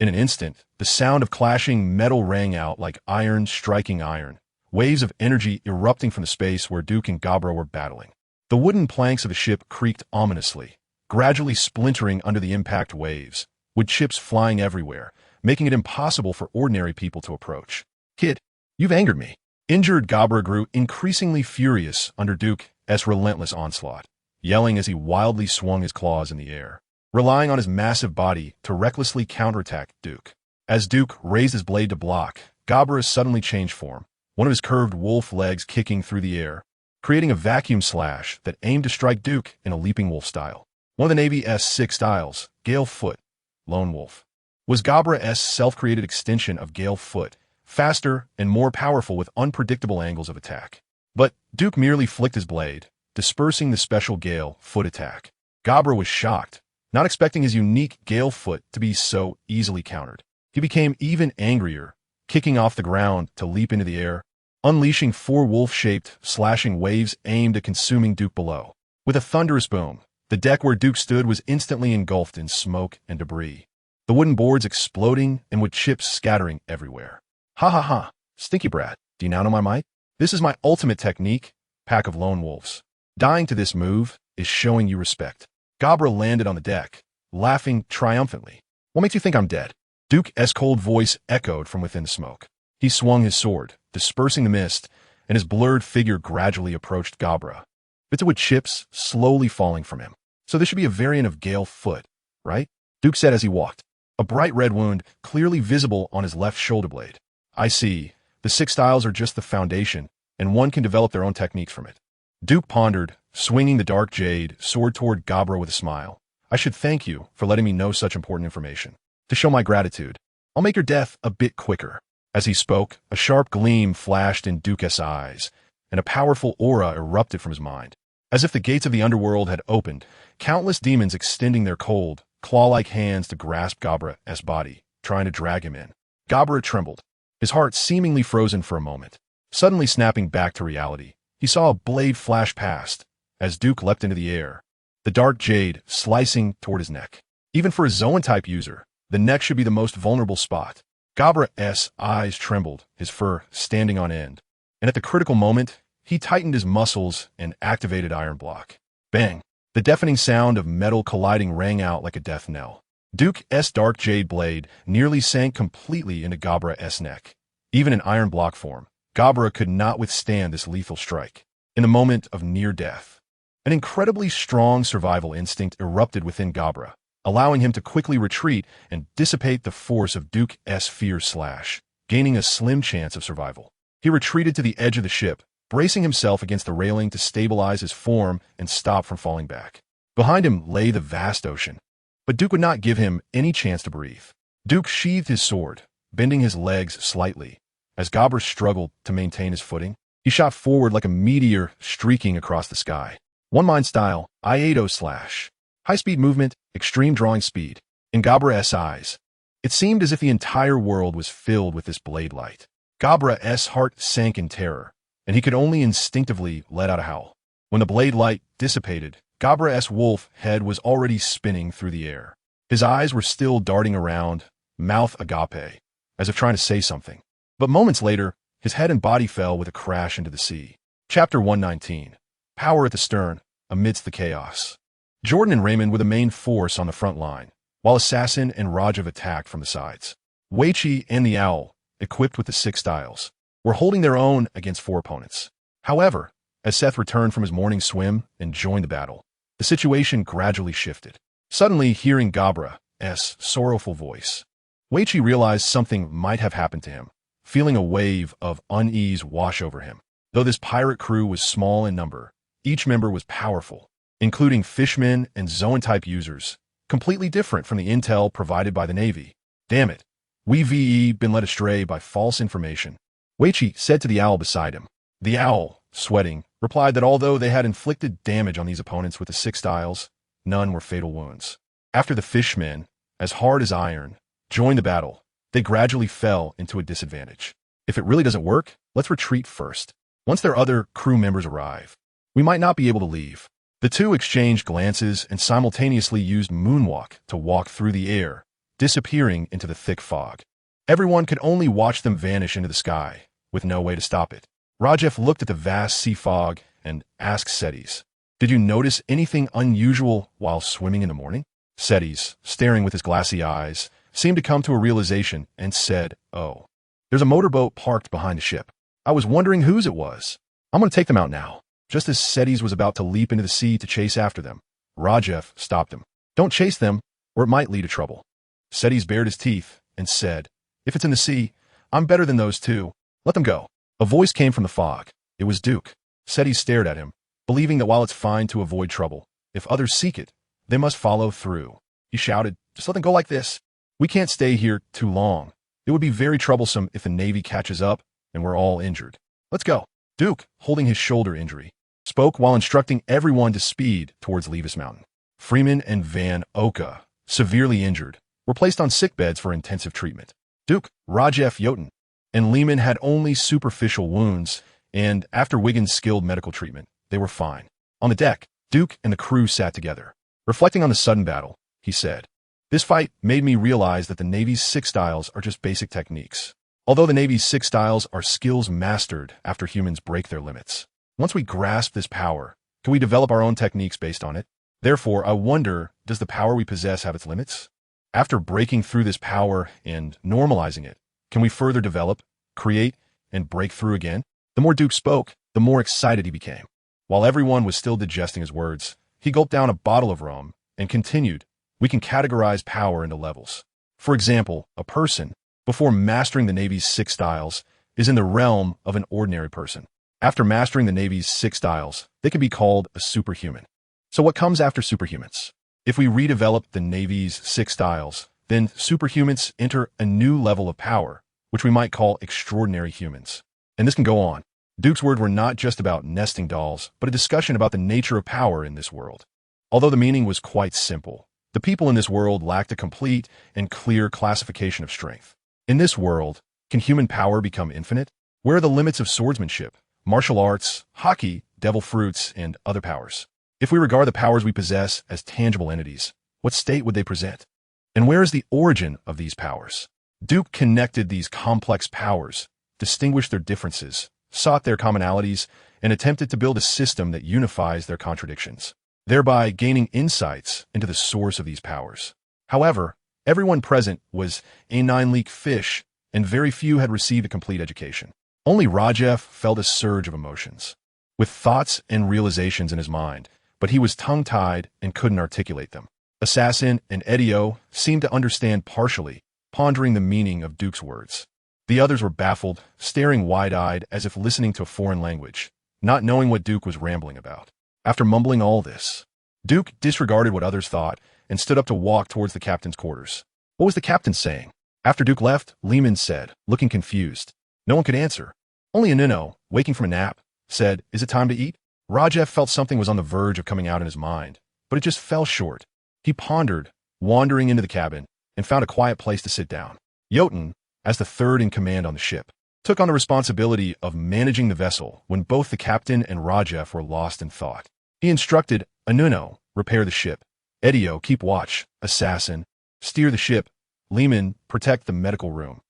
In an instant, the sound of clashing metal rang out like iron striking iron, waves of energy erupting from the space where Duke and Gabra were battling. The wooden planks of the ship creaked ominously, gradually splintering under the impact waves, with chips flying everywhere, making it impossible for ordinary people to approach. Kid, you've angered me. Injured Gabra grew increasingly furious under Duke's relentless onslaught, yelling as he wildly swung his claws in the air, relying on his massive body to recklessly counterattack Duke. As Duke raised his blade to block, Gabra suddenly changed form, one of his curved wolf legs kicking through the air, creating a vacuum slash that aimed to strike Duke in a leaping wolf style. One of the Navy's 6 styles, Gale Foot, Lone Wolf, was Gabra's self-created extension of Gale Foot, faster and more powerful with unpredictable angles of attack. But Duke merely flicked his blade, dispersing the special Gale Foot attack. Gabra was shocked, not expecting his unique Gale Foot to be so easily countered. He became even angrier, kicking off the ground to leap into the air, unleashing 4 wolf-shaped, slashing waves aimed at consuming Duke below. With a thunderous boom, the deck where Duke stood was instantly engulfed in smoke and debris, the wooden boards exploding and with chips scattering everywhere. Ha ha ha, stinky brat, do you now know my might? This is my ultimate technique, pack of lone wolves. Dying to this move is showing you respect. Gabra landed on the deck, laughing triumphantly. What makes you think I'm dead? Duke's cold voice echoed from within the smoke. He swung his sword, dispersing the mist, and his blurred figure gradually approached Gabra, bits of wood chips slowly falling from him. So this should be a variant of Gale Foot, right? Duke said as he walked, a bright red wound clearly visible on his left shoulder blade. I see. The 6 styles are just the foundation, and one can develop their own techniques from it. Duke pondered, swinging the dark jade sword toward Gabra with a smile. I should thank you for letting me know such important information. To show my gratitude, I'll make your death a bit quicker. As he spoke, a sharp gleam flashed in Duke's eyes, and a powerful aura erupted from his mind. As if the gates of the underworld had opened, countless demons extending their cold, claw-like hands to grasp Gabra's body, trying to drag him in. Gabra trembled, his heart seemingly frozen for a moment. Suddenly snapping back to reality, he saw a blade flash past, as Duke leapt into the air, the dark jade slicing toward his neck. Even for a Zoan-type user, the neck should be the most vulnerable spot. Gabra's eyes trembled, his fur standing on end, and at the critical moment, he tightened his muscles and activated Iron Block. Bang! The deafening sound of metal colliding rang out like a death knell. Duke's dark jade blade nearly sank completely into Gabra's neck. Even in Iron Block form, Gabra could not withstand this lethal strike. In the moment of near death, an incredibly strong survival instinct erupted within Gabra, allowing him to quickly retreat and dissipate the force of Duke's fierce slash, gaining a slim chance of survival. He retreated to the edge of the ship, bracing himself against the railing to stabilize his form and stop from falling back. Behind him lay the vast ocean, but Duke would not give him any chance to breathe. Duke sheathed his sword, bending his legs slightly. As Gabra struggled to maintain his footing, he shot forward like a meteor streaking across the sky. One Mind style, Iato slash. High-speed movement, extreme drawing speed. In Gabra's eyes, it seemed as if the entire world was filled with this blade light. Gabra's heart sank in terror, and he could only instinctively let out a howl. When the blade light dissipated, Gabra's wolf head was already spinning through the air. His eyes were still darting around, mouth agape, as if trying to say something. But moments later, his head and body fell with a crash into the sea. Chapter 119. Power at the stern, amidst the chaos. Jordan and Raymond were the main force on the front line, while Assassin and Rajiv attacked from the sides. Weichi and the Owl, equipped with the 6 styles, were holding their own against 4 opponents. However, as Seth returned from his morning swim and joined the battle, the situation gradually shifted. Suddenly, hearing Gabra's sorrowful voice, Weichi realized something might have happened to him, feeling a wave of unease wash over him. Though this pirate crew was small in number, each member was powerful, including fishmen and Zoan-type users, completely different from the intel provided by the Navy. Damn it, we've been led astray by false information, Weichi said to the Owl beside him. The Owl, sweating, replied that although they had inflicted damage on these opponents with the 6 styles, none were fatal wounds. After the fishmen, as hard as iron, joined the battle, they gradually fell into a disadvantage. If it really doesn't work, let's retreat first. Once their other crew members arrive, we might not be able to leave. The two exchanged glances and simultaneously used moonwalk to walk through the air, disappearing into the thick fog. Everyone could only watch them vanish into the sky, with no way to stop it. Rajiv looked at the vast sea fog and asked Cetes, "Did you notice anything unusual while swimming in the morning?" Cetes, staring with his glassy eyes, seemed to come to a realization and said, "Oh, there's a motorboat parked behind the ship. I was wondering whose it was. I'm going to take them out now." Just as Cetes was about to leap into the sea to chase after them, Rajiv stopped him. "Don't chase them, or it might lead to trouble." Cetes bared his teeth and said, "If it's in the sea, I'm better than those two. Let them go." A voice came from the fog. It was Duke. Cetes stared at him, believing that while it's fine to avoid trouble, if others seek it, they must follow through. He shouted, "Just let them go like this. We can't stay here too long. It would be very troublesome if the Navy catches up and we're all injured. Let's go." Duke, holding his shoulder injury, spoke while instructing everyone to speed towards Levis Mountain. Freeman and Van Oka, severely injured, were placed on sick beds for intensive treatment. Duke, Rajiv Jotun, and Lehman had only superficial wounds, and after Wiggins' skilled medical treatment, they were fine. On the deck, Duke and the crew sat together. Reflecting on the sudden battle, he said, "This fight made me realize that the Navy's 6 styles are just basic techniques. Although the Navy's 6 styles are skills mastered after humans break their limits. Once we grasp this power, can we develop our own techniques based on it? Therefore, I wonder, does the power we possess have its limits? After breaking through this power and normalizing it, can we further develop, create, and break through again?" The more Duke spoke, the more excited he became. While everyone was still digesting his words, he gulped down a bottle of rum and continued, "We can categorize power into levels. For example, a person, before mastering the Navy's 6 styles, is in the realm of an ordinary person. After mastering the Navy's 6 styles, they can be called a superhuman. So what comes after superhumans? If we redevelop the Navy's 6 styles, then superhumans enter a new level of power, which we might call extraordinary humans. And this can go on." Duke's words were not just about nesting dolls, but a discussion about the nature of power in this world. Although the meaning was quite simple, the people in this world lacked a complete and clear classification of strength. In this world, can human power become infinite? Where are the limits of swordsmanship, martial arts, Haki, devil fruits, and other powers? If we regard the powers we possess as tangible entities, what state would they present? And where is the origin of these powers? Duke connected these complex powers, distinguished their differences, sought their commonalities, and attempted to build a system that unifies their contradictions, thereby gaining insights into the source of these powers. However, everyone present was a 9-leak fish, and very few had received a complete education. Only Rajiv felt a surge of emotions, with thoughts and realizations in his mind, but he was tongue-tied and couldn't articulate them. Assassin and Edio seemed to understand partially, pondering the meaning of Duke's words. The others were baffled, staring wide-eyed as if listening to a foreign language. not knowing what Duke was rambling about. After mumbling all this, Duke disregarded what others thought and stood up to walk towards the captain's quarters. What was the captain saying? After Duke left, Lehman said, looking confused. No one could answer. Only Anuno, waking from a nap, said, "Is it time to eat?" Rajef felt something was on the verge of coming out in his mind, but it just fell short. He pondered, wandering into the cabin, and found a quiet place to sit down. Jotun, as the third in command on the ship, took on the responsibility of managing the vessel when both the captain and Rajef were lost in thought. He instructed Anuno, repair the ship. Edio, keep watch. Assassin, steer the ship. Lehman, protect the medical room.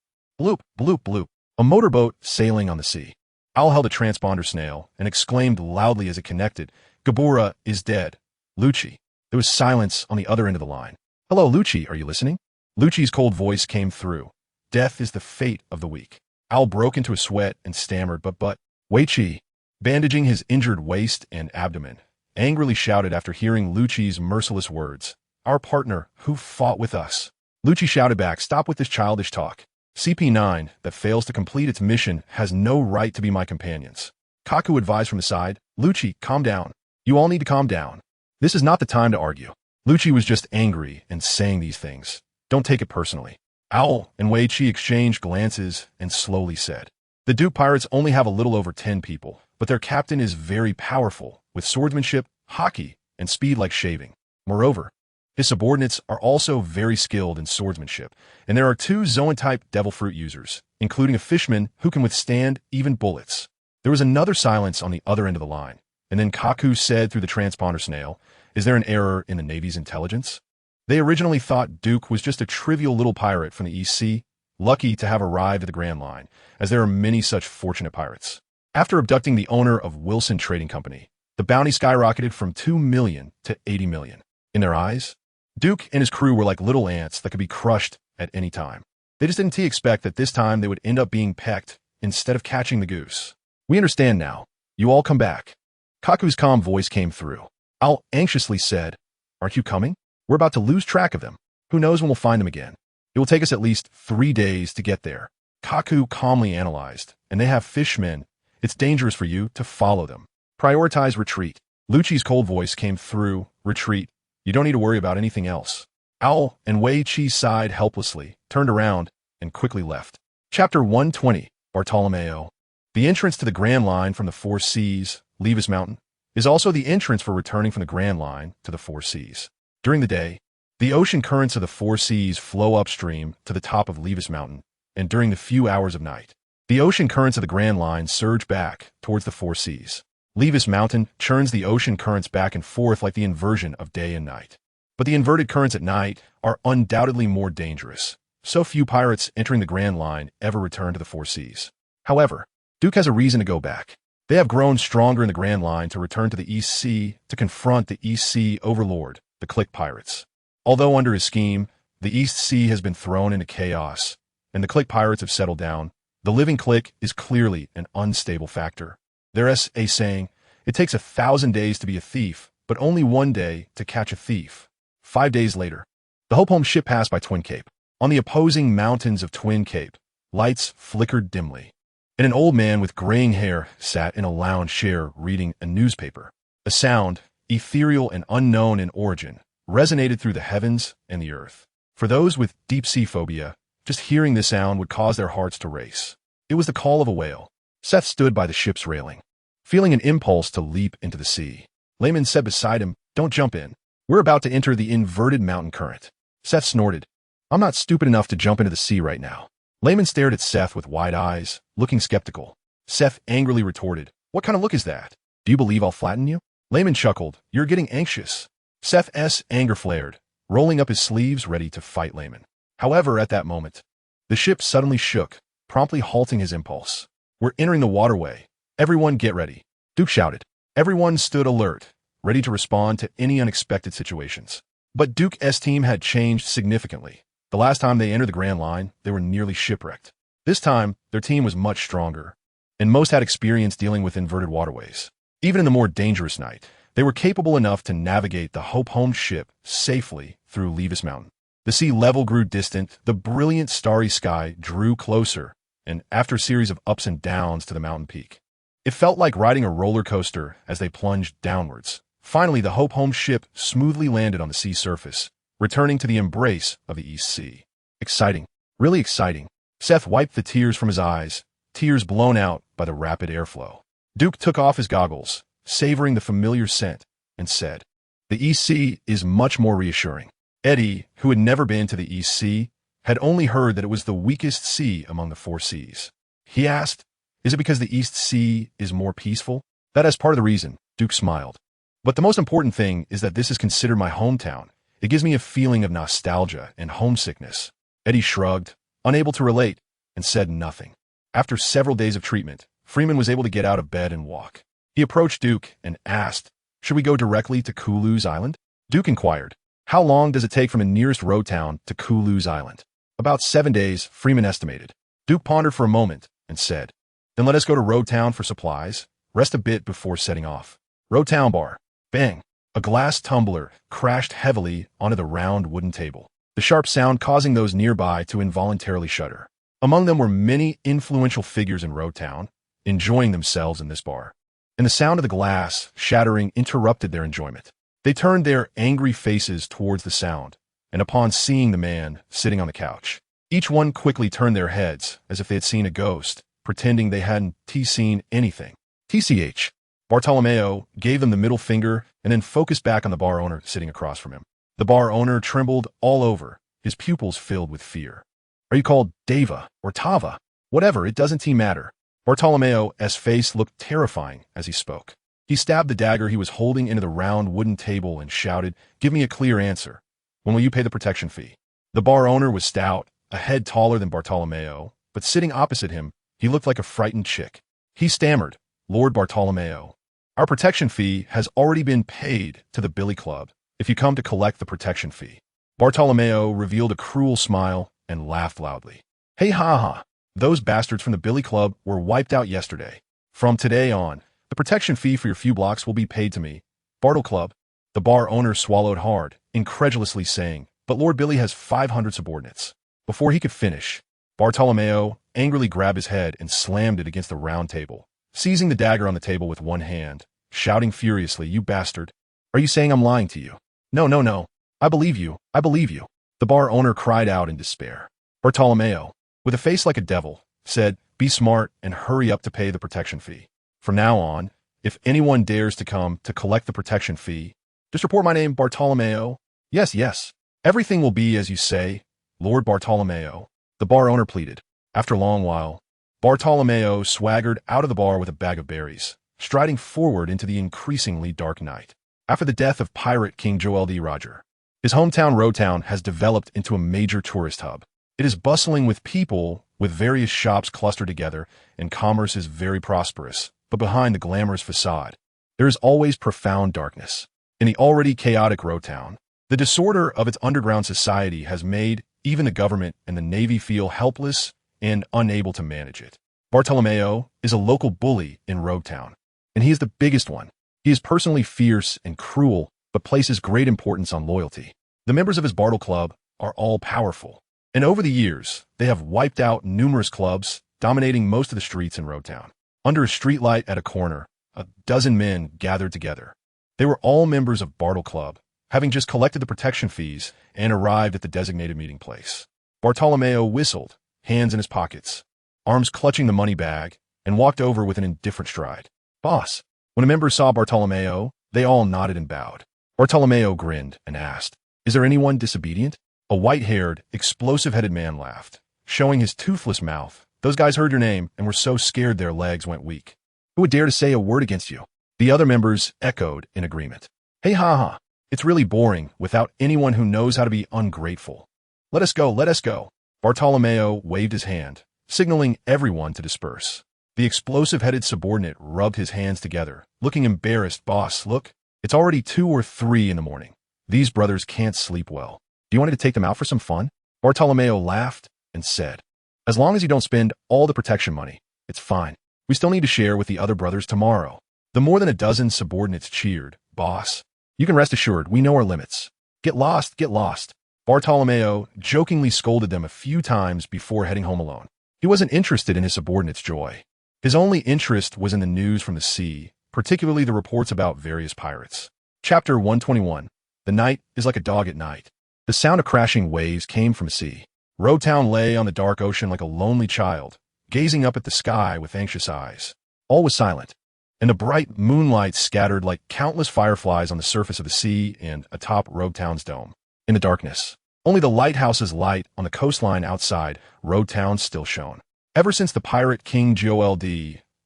Bloop, bloop, bloop. A motorboat sailing on the sea. Al held a transponder snail and exclaimed loudly as it connected, "Gabura is dead. Lucci." There was silence on the other end of the line. "Hello, Lucci, are you listening?" Lucci's cold voice came through. "Death is the fate of the weak." Al broke into a sweat and stammered, but, Weichi, bandaging his injured waist and abdomen, angrily shouted after hearing Lucci's merciless words, "Our partner, who fought with us." Lucci shouted back, "Stop with this childish talk. CP9 that fails to complete its mission has no right to be my companions." Kaku advised from the side, "Lucci, calm down. You all need to calm down. This is not the time to argue." Lucci was just angry and saying these things. "Don't take it personally." Owl and Wei Chi exchanged glances and slowly said, "The Duke pirates only have a little over 10 people, but their captain is very powerful, with swordsmanship, haki, and speed like shaving. Moreover, his subordinates are also very skilled in swordsmanship, and there are 2 Zoan-type devil fruit users, including a fishman who can withstand even bullets." There was another silence on the other end of the line, and then Kaku said through the transponder snail, "Is there an error in the Navy's intelligence? They originally thought Duke was just a trivial little pirate from the East Sea, lucky to have arrived at the Grand Line, as there are many such fortunate pirates. After abducting the owner of Wilson Trading Company, the bounty skyrocketed from 2 million to 80 million. In their eyes, Duke and his crew were like little ants that could be crushed at any time. They just didn't expect that this time they would end up being pecked instead of catching the goose. We understand now. You all come back." Kaku's calm voice came through. Al anxiously said, "Aren't you coming? We're about to lose track of them. Who knows when we'll find them again? It will take us at least 3 days to get there." Kaku calmly analyzed, "And they have fishmen. It's dangerous for you to follow them. Prioritize retreat." Lucci's cold voice came through, "Retreat. You don't need to worry about anything else." Owl and Wei Chi sighed helplessly, turned around, and quickly left. Chapter 120, Bartolomeo. The entrance to the Grand Line from the Four Seas, Levis Mountain, is also the entrance for returning from the Grand Line to the Four Seas. During the day, the ocean currents of the Four Seas flow upstream to the top of Levis Mountain, and during the few hours of night, the ocean currents of the Grand Line surge back towards the Four Seas. Levis Mountain churns the ocean currents back and forth like the inversion of day and night. But the inverted currents at night are undoubtedly more dangerous. So few pirates entering the Grand Line ever return to the Four Seas. However, Duke has a reason to go back. They have grown stronger in the Grand Line to return to the East Sea to confront the East Sea overlord, the Click Pirates. Although under his scheme, the East Sea has been thrown into chaos, and the Click Pirates have settled down, the living Click is clearly an unstable factor. There's a saying, "It takes 1,000 days to be a thief, but only 1 day to catch a thief." 5 days later, the Hope Home ship passed by Twin Cape. On the opposing mountains of Twin Cape, lights flickered dimly, and an old man with graying hair sat in a lounge chair reading a newspaper. A sound, ethereal and unknown in origin, resonated through the heavens and the earth. For those with deep-sea phobia, just hearing this sound would cause their hearts to race. It was the call of a whale. Seth stood by the ship's railing, feeling an impulse to leap into the sea. Layman said beside him, "Don't jump in. We're about to enter the inverted mountain current." Seth snorted, "I'm not stupid enough to jump into the sea right now." Layman stared at Seth with wide eyes, looking skeptical. Seth angrily retorted, "What kind of look is that? Do you believe I'll flatten you?" Layman chuckled, "You're getting anxious." Seth's anger flared, rolling up his sleeves ready to fight Layman. However, at that moment, the ship suddenly shook, promptly halting his impulse. "We're entering the waterway. Everyone get ready," Duke shouted. Everyone stood alert, ready to respond to any unexpected situations. But Duke's team had changed significantly. The last time they entered the Grand Line, they were nearly shipwrecked. This time, their team was much stronger, and most had experience dealing with inverted waterways. Even in the more dangerous night, they were capable enough to navigate the Hope Home ship safely through Levis Mountain. The sea level grew distant, the brilliant starry sky drew closer, and after a series of ups and downs to the mountain peak, It felt like riding a roller coaster as they plunged downwards. Finally, the Hope Home ship smoothly landed on the sea surface, returning to the embrace of the East Sea. Exciting. Really exciting. Seth wiped the tears from his eyes, tears blown out by the rapid airflow. Duke took off his goggles, savoring the familiar scent, and said, "The East Sea is much more reassuring." Eddie, who had never been to the East Sea, had only heard that it was the weakest sea among the four seas. He asked, "Is it because the East Sea is more peaceful?" "That is part of the reason," Duke smiled. "But the most important thing is that this is considered my hometown. It gives me a feeling of nostalgia and homesickness." Eddie shrugged, unable to relate, and said nothing. After several days of treatment, Freeman was able to get out of bed and walk. He approached Duke and asked, "Should we go directly to Kulu's island?" Duke inquired, "How long does it take from the nearest road town to Kulu's island?" "About 7 days," Freeman estimated. Duke pondered for a moment and said, "Then let us go to Road Town for supplies, rest a bit before setting off." Road Town bar. Bang! A glass tumbler crashed heavily onto the round wooden table, the sharp sound causing those nearby to involuntarily shudder. Among them were many influential figures in Road Town, enjoying themselves in this bar, and the sound of the glass shattering interrupted their enjoyment. They turned their angry faces towards the sound, and upon seeing the man sitting on the couch, each one quickly turned their heads as if they had seen a ghost, pretending they hadn't seen anything. TCH. Bartolomeo gave them the middle finger and then focused back on the bar owner sitting across from him. The bar owner trembled all over, his pupils filled with fear. "Are you called Deva or Tava? Whatever, it doesn't matter." Bartolomeo's face looked terrifying as he spoke. He stabbed the dagger he was holding into the round wooden table and shouted, "Give me a clear answer. When will you pay the protection fee?" The bar owner was stout, a head taller than Bartolomeo, but sitting opposite him, he looked like a frightened chick. He stammered, "Lord Bartolomeo, our protection fee has already been paid to the Billy Club if you come to collect the protection fee." Bartolomeo revealed a cruel smile and laughed loudly. "Hey ha ha, those bastards from the Billy Club were wiped out yesterday. From today on, the protection fee for your few blocks will be paid to me. Bartle Club." The bar owner swallowed hard, incredulously saying, "But Lord Billy has 500 subordinates." Before he could finish, Bartolomeo angrily grabbed his head and slammed it against the round table, seizing the dagger on the table with one hand, shouting furiously, "You bastard! Are you saying I'm lying to you?" No, no, no. I believe you. I believe you." The bar owner cried out in despair. Bartolomeo, with a face like a devil, said, "Be smart and hurry up to pay the protection fee. From now on, if anyone dares to come to collect the protection fee, just report my name, Bartolomeo." "Yes, yes. Everything will be as you say, Lord Bartolomeo," the bar owner pleaded. After a long while, Bartolomeo swaggered out of the bar with a bag of berries, striding forward into the increasingly dark night. After the death of pirate King Joel D. Roger, his hometown Road Town has developed into a major tourist hub. It is bustling with people, with various shops clustered together, and commerce is very prosperous. But behind the glamorous facade, there is always profound darkness. In the already chaotic Road Town, the disorder of its underground society has made even the government and the Navy feel helpless and unable to manage it. Bartolomeo is a local bully in Road Town, and he is the biggest one. He is personally fierce and cruel, but places great importance on loyalty. The members of his Bartle Club are all powerful, and over the years, they have wiped out numerous clubs, dominating most of the streets in Road Town. Under a streetlight at a corner, a dozen men gathered together. They were all members of Bartle Club, having just collected the protection fees and arrived at the designated meeting place. Bartolomeo whistled, hands in his pockets, arms clutching the money bag, and walked over with an indifferent stride. "Boss." When the members saw Bartolomeo, they all nodded and bowed. Bartolomeo grinned and asked, "Is there anyone disobedient?" A white-haired, explosive-headed man laughed, showing his toothless mouth. "Those guys heard your name and were so scared their legs went weak. Who would dare to say a word against you?" The other members echoed in agreement. "Hey ha ha, it's really boring without anyone who knows how to be ungrateful. Let us go, let us go." Bartolomeo waved his hand, signaling everyone to disperse. The explosive-headed subordinate rubbed his hands together, looking embarrassed. "Boss, look, it's already 2 or 3 in the morning. These brothers can't sleep well. Do you want me to take them out for some fun?" Bartolomeo laughed and said, "As long as you don't spend all the protection money, it's fine. We still need to share with the other brothers tomorrow." The more than a dozen subordinates cheered. "Boss, you can rest assured we know our limits. Get lost, get lost." Bartolomeo jokingly scolded them a few times before heading home alone. He wasn't interested in his subordinates' joy. His only interest was in the news from the sea, particularly the reports about various pirates. Chapter 121. The night is like a dog at night. The sound of crashing waves came from the sea. Roadtown lay on the dark ocean like a lonely child, gazing up at the sky with anxious eyes. All was silent, and the bright moonlight scattered like countless fireflies on the surface of the sea and atop Roadtown's dome. In the darkness, only the lighthouse's light on the coastline outside Roadtown still shone. Ever since the pirate King Gold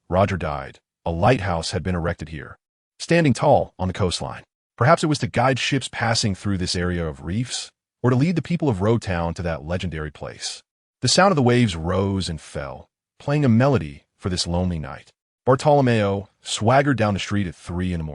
Roger died, a lighthouse had been erected here, standing tall on the coastline. Perhaps it was to guide ships passing through this area of reefs, or to lead the people of Roadtown to that legendary place. The sound of the waves rose and fell, playing a melody for this lonely night. Bartolomeo swaggered down the street at 3 a.m.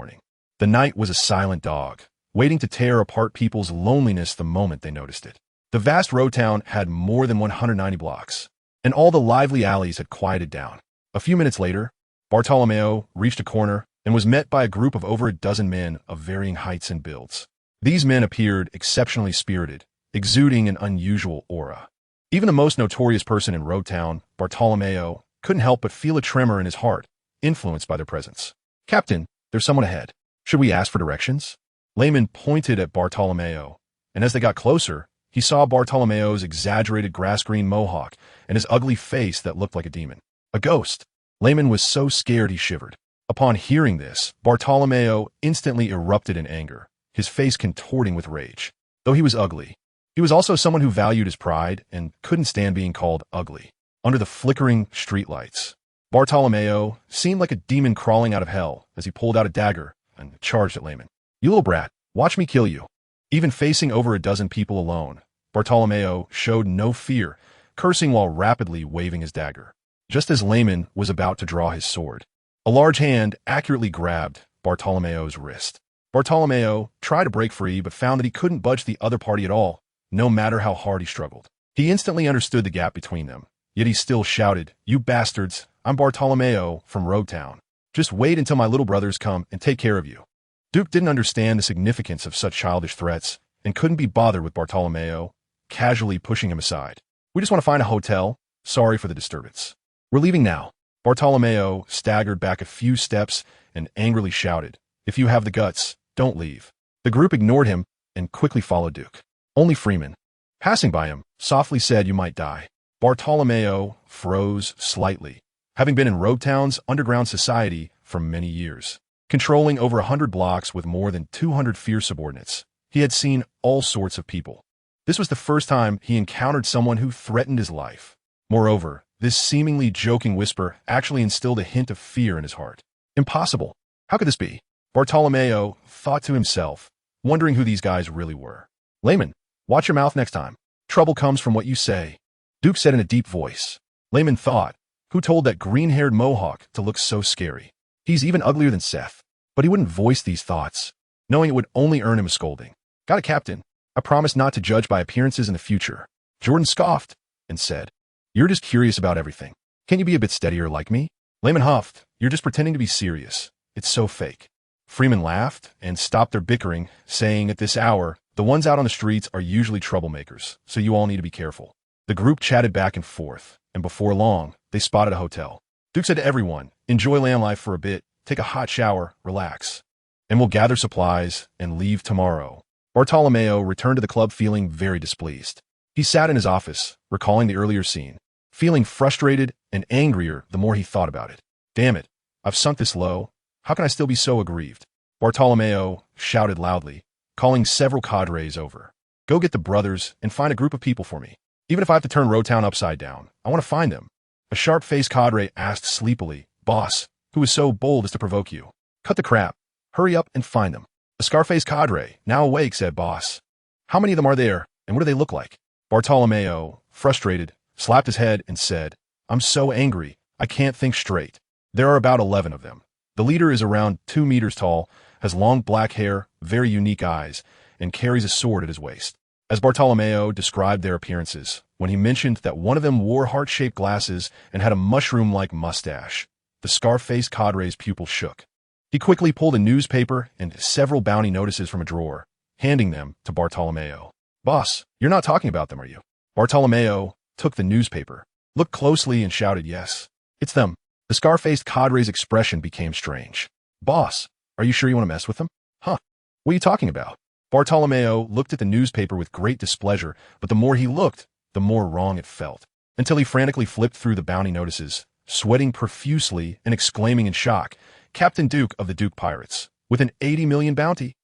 The night was a silent dog, waiting to tear apart people's loneliness the moment they noticed it. The vast Roadtown had more than 190 blocks, and all the lively alleys had quieted down. A few minutes later, Bartolomeo reached a corner and was met by a group of over a dozen men of varying heights and builds. These men appeared exceptionally spirited, exuding an unusual aura. Even the most notorious person in Roadtown, Bartolomeo, couldn't help but feel a tremor in his heart, influenced by their presence. "Captain, there's someone ahead. Should we ask for directions?" Layman pointed at Bartolomeo, and as they got closer, he saw Bartolomeo's exaggerated grass-green mohawk and his ugly face that looked like a demon. A ghost. Layman was so scared he shivered. Upon hearing this, Bartolomeo instantly erupted in anger, his face contorting with rage. Though he was ugly, he was also someone who valued his pride and couldn't stand being called ugly. Under the flickering streetlights, Bartolomeo seemed like a demon crawling out of hell as he pulled out a dagger and charged at Layman. "You little brat, watch me kill you." Even facing over a dozen people alone, Bartolomeo showed no fear, cursing while rapidly waving his dagger. Just as Layman was about to draw his sword, a large hand accurately grabbed Bartolomeo's wrist. Bartolomeo tried to break free but found that he couldn't budge the other party at all, no matter how hard he struggled. He instantly understood the gap between them, yet he still shouted, "You bastards, I'm Bartolomeo from Roadtown. Just wait until my little brothers come and take care of you." Duke didn't understand the significance of such childish threats and couldn't be bothered with Bartolomeo, casually pushing him aside. "We just want to find a hotel. Sorry for the disturbance. We're leaving now." Bartolomeo staggered back a few steps and angrily shouted, "If you have the guts, don't leave." The group ignored him and quickly followed Duke. Only Freeman, passing by him, softly said, "You might die." Bartolomeo froze slightly, having been in Roadtown's underground society for many years. Controlling over 100 blocks with more than 200 fierce subordinates, he had seen all sorts of people. This was the first time he encountered someone who threatened his life. Moreover, this seemingly joking whisper actually instilled a hint of fear in his heart. Impossible. How could this be? Bartolomeo thought to himself, wondering who these guys really were. "Layman, watch your mouth next time. Trouble comes from what you say," Duke said in a deep voice. Layman thought, who told that green-haired mohawk to look so scary? He's even uglier than Seth. But he wouldn't voice these thoughts, knowing it would only earn him a scolding. "Got it, Captain. I promise not to judge by appearances in the future." Jordan scoffed and said, "You're just curious about everything. Can't you be a bit steadier like me?" Layman huffed, "You're just pretending to be serious. It's so fake." Freeman laughed and stopped their bickering, saying, "At this hour, the ones out on the streets are usually troublemakers, so you all need to be careful." The group chatted back and forth, and before long, they spotted a hotel. Duke said to everyone, "Enjoy land life for a bit, take a hot shower, relax, and we'll gather supplies and leave tomorrow." Bartolomeo returned to the club feeling very displeased. He sat in his office, recalling the earlier scene, feeling frustrated and angrier the more he thought about it. "Damn it, I've sunk this low. How can I still be so aggrieved?" Bartolomeo shouted loudly, calling several cadres over. "Go get the brothers and find a group of people for me. Even if I have to turn Roadtown upside down, I want to find them." A sharp-faced cadre asked sleepily, "Boss, who is so bold as to provoke you?" "Cut the crap. Hurry up and find them." The scar-faced cadre, now awake, said, "Boss, how many of them are there, and what do they look like?" Bartolomeo, frustrated, slapped his head and said, "I'm so angry, I can't think straight. There are about 11 of them. The leader is around 2 meters tall, has long black hair, very unique eyes, and carries a sword at his waist." As Bartolomeo described their appearances, when he mentioned that one of them wore heart-shaped glasses and had a mushroom-like mustache, the scar-faced cadre's pupil shook. He quickly pulled a newspaper and several bounty notices from a drawer, handing them to Bartolomeo. "Boss, you're not talking about them, are you?" Bartolomeo took the newspaper, looked closely and shouted, "Yes, it's them." The scar-faced cadre's expression became strange. Boss, are you sure you want to mess with them? Huh? What are you talking about? Bartolomeo looked at the newspaper with great displeasure, but the more he looked, the more wrong it felt, until he frantically flipped through the bounty notices, sweating profusely and exclaiming in shock, Captain Duke of the Duke Pirates, with an 80 million bounty?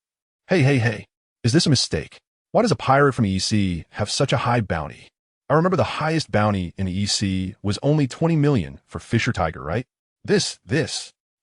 Hey, is this a mistake? Why does a pirate from EC have such a high bounty? I remember the highest bounty in the EC was only 20 million for Fisher Tiger, right? This,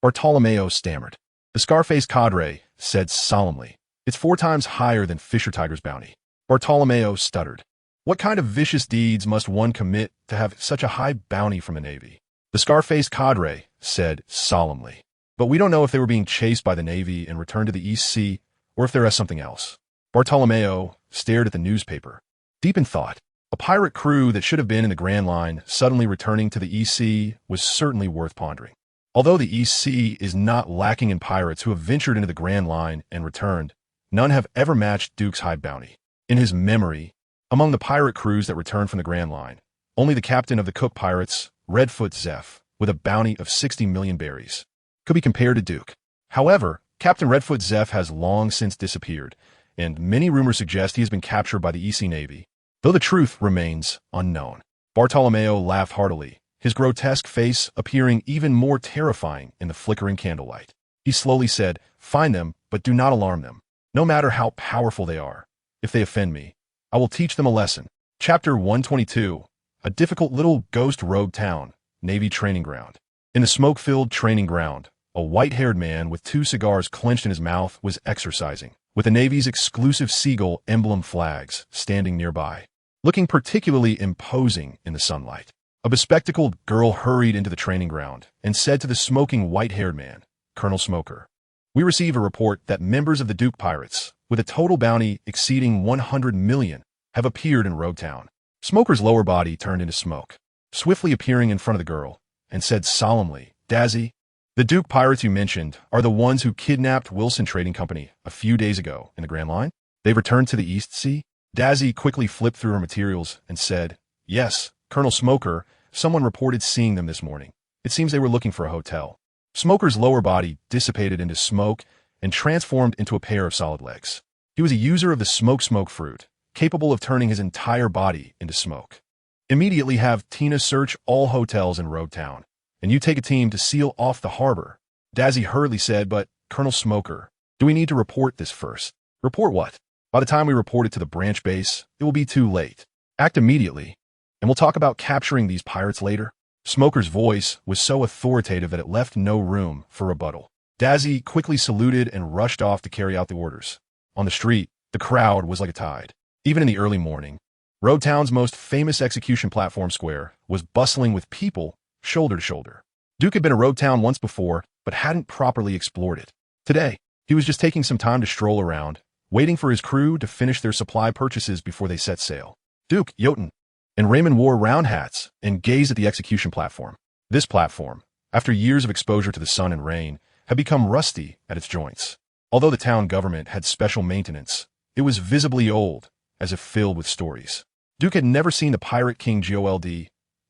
Bartolomeo stammered. The Scarface cadre said solemnly, it's 4 times higher than Fisher Tiger's bounty. Bartolomeo stuttered. What kind of vicious deeds must one commit to have such a high bounty from the Navy? The Scarface cadre said solemnly. But we don't know if they were being chased by the Navy and returned to the East Sea, or if there is something else. Bartolomeo stared at the newspaper, deep in thought. A pirate crew that should have been in the Grand Line suddenly returning to the EC was certainly worth pondering. Although the EC is not lacking in pirates who have ventured into the Grand Line and returned, none have ever matched Duke's high bounty. In his memory, among the pirate crews that returned from the Grand Line, only the captain of the Cook Pirates, Redfoot Zeph, with a bounty of 60 million berries, could be compared to Duke. However, Captain Redfoot Zeph has long since disappeared, and many rumors suggest he has been captured by the EC Navy, though the truth remains unknown. Bartolomeo laughed heartily, his grotesque face appearing even more terrifying in the flickering candlelight. He slowly said, find them, but do not alarm them. No matter how powerful they are, if they offend me, I will teach them a lesson. Chapter 122, a difficult little ghost road town, Navy training ground. In the smoke-filled training ground, a white-haired man with 2 cigars clenched in his mouth was exercising, with the Navy's exclusive seagull emblem flags standing nearby, looking particularly imposing in the sunlight. A bespectacled girl hurried into the training ground and said to the smoking white-haired man, Colonel Smoker, we receive a report that members of the Duke Pirates, with a total bounty exceeding 100 million, have appeared in Road Town. Smoker's lower body turned into smoke, swiftly appearing in front of the girl, and said solemnly, Dazzy, the Duke Pirates you mentioned are the ones who kidnapped Wilson Trading Company a few days ago in the Grand Line? They've returned to the East Sea? Dazzy quickly flipped through her materials and said, yes, Colonel Smoker, someone reported seeing them this morning. It seems they were looking for a hotel. Smoker's lower body dissipated into smoke and transformed into a pair of solid legs. He was a user of the smoke fruit, capable of turning his entire body into smoke. Immediately have Tina search all hotels in Road Town, and you take a team to seal off the harbor. Dazzy hurriedly said, but, Colonel Smoker, do we need to report this first? Report what? By the time we report it to the branch base, it will be too late. Act immediately, and we'll talk about capturing these pirates later. Smoker's voice was so authoritative that it left no room for rebuttal. Dazzy quickly saluted and rushed off to carry out the orders. On the street, the crowd was like a tide. Even in the early morning, Road Town's most famous execution platform square was bustling with people shoulder to shoulder. Duke had been to Road Town once before, but hadn't properly explored it. Today, he was just taking some time to stroll around, waiting for his crew to finish their supply purchases before they set sail. Duke, Jotun, and Raymond wore round hats and gazed at the execution platform. This platform, after years of exposure to the sun and rain, had become rusty at its joints. Although the town government had special maintenance, it was visibly old, as if filled with stories. Duke had never seen the Pirate King Gold,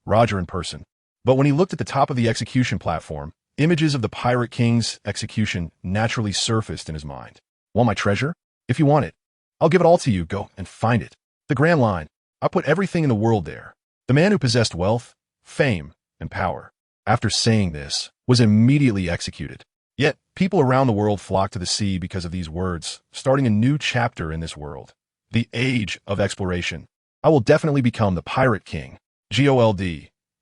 Roger, in person, but when he looked at the top of the execution platform, images of the Pirate King's execution naturally surfaced in his mind. Want my treasure? If you want it, I'll give it all to you. Go and find it. The Grand Line. I put everything in the world there. The man who possessed wealth, fame, and power, after saying this, was immediately executed. Yet, people around the world flocked to the sea because of these words, starting a new chapter in this world. The age of exploration. I will definitely become the Pirate King. Gold.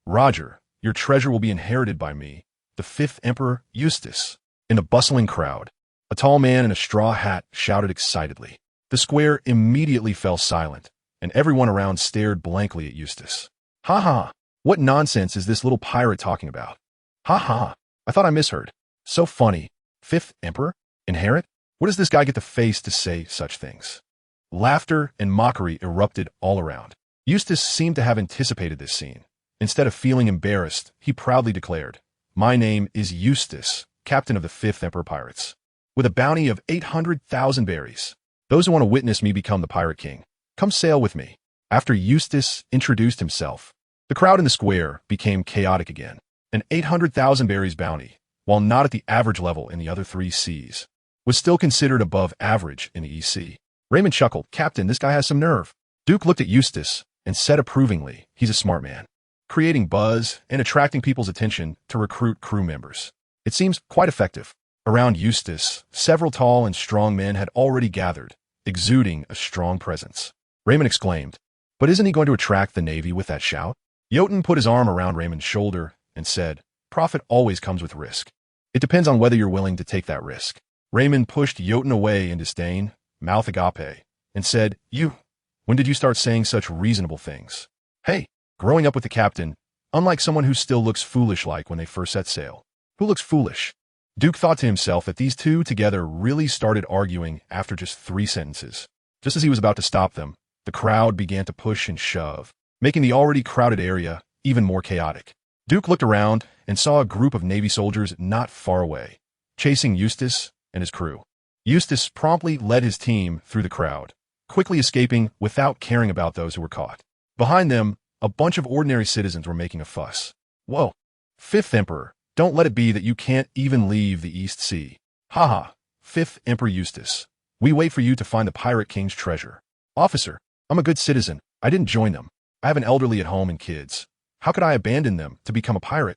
Roger, your treasure will be inherited by me, the 5th Emperor Eustace. In the bustling crowd, a tall man in a straw hat shouted excitedly. The square immediately fell silent, and everyone around stared blankly at Eustace. Ha ha! What nonsense is this little pirate talking about? Ha ha! I thought I misheard. So funny. 5th Emperor? Inherit? What does this guy get the face to say such things? Laughter and mockery erupted all around. Eustace seemed to have anticipated this scene. Instead of feeling embarrassed, he proudly declared, my name is Eustace, captain of the 5th Emperor Pirates, with a bounty of 800,000 berries. Those who want to witness me become the Pirate King, come sail with me. After Eustace introduced himself, the crowd in the square became chaotic again. An 800,000 berries bounty, while not at the average level in the other 3 Cs, was still considered above average in the EC. Raymond chuckled. Captain, this guy has some nerve. Duke looked at Eustace and said approvingly, he's a smart man, creating buzz and attracting people's attention to recruit crew members. It seems quite effective. Around Eustace, several tall and strong men had already gathered, exuding a strong presence. Raymond exclaimed, but isn't he going to attract the Navy with that shout? Jotun put his arm around Raymond's shoulder and said, profit always comes with risk. It depends on whether you're willing to take that risk. Raymond pushed Jotun away in disdain, mouth agape, and said, when did you start saying such reasonable things? Hey, growing up with the captain, unlike someone who still looks foolish-like when they first set sail. Who looks foolish? Duke thought to himself that these two together really started arguing after just 3 sentences. Just as he was about to stop them, the crowd began to push and shove, making the already crowded area even more chaotic. Duke looked around and saw a group of Navy soldiers not far away, chasing Eustace and his crew. Eustace promptly led his team through the crowd, quickly escaping without caring about those who were caught. Behind them, a bunch of ordinary citizens were making a fuss. Whoa, 5th Emperor, don't let it be that you can't even leave the East Sea. Haha, 5th Emperor Eustace, we wait for you to find the Pirate King's treasure. Officer, I'm a good citizen. I didn't join them. I have an elderly at home and kids. How could I abandon them to become a pirate?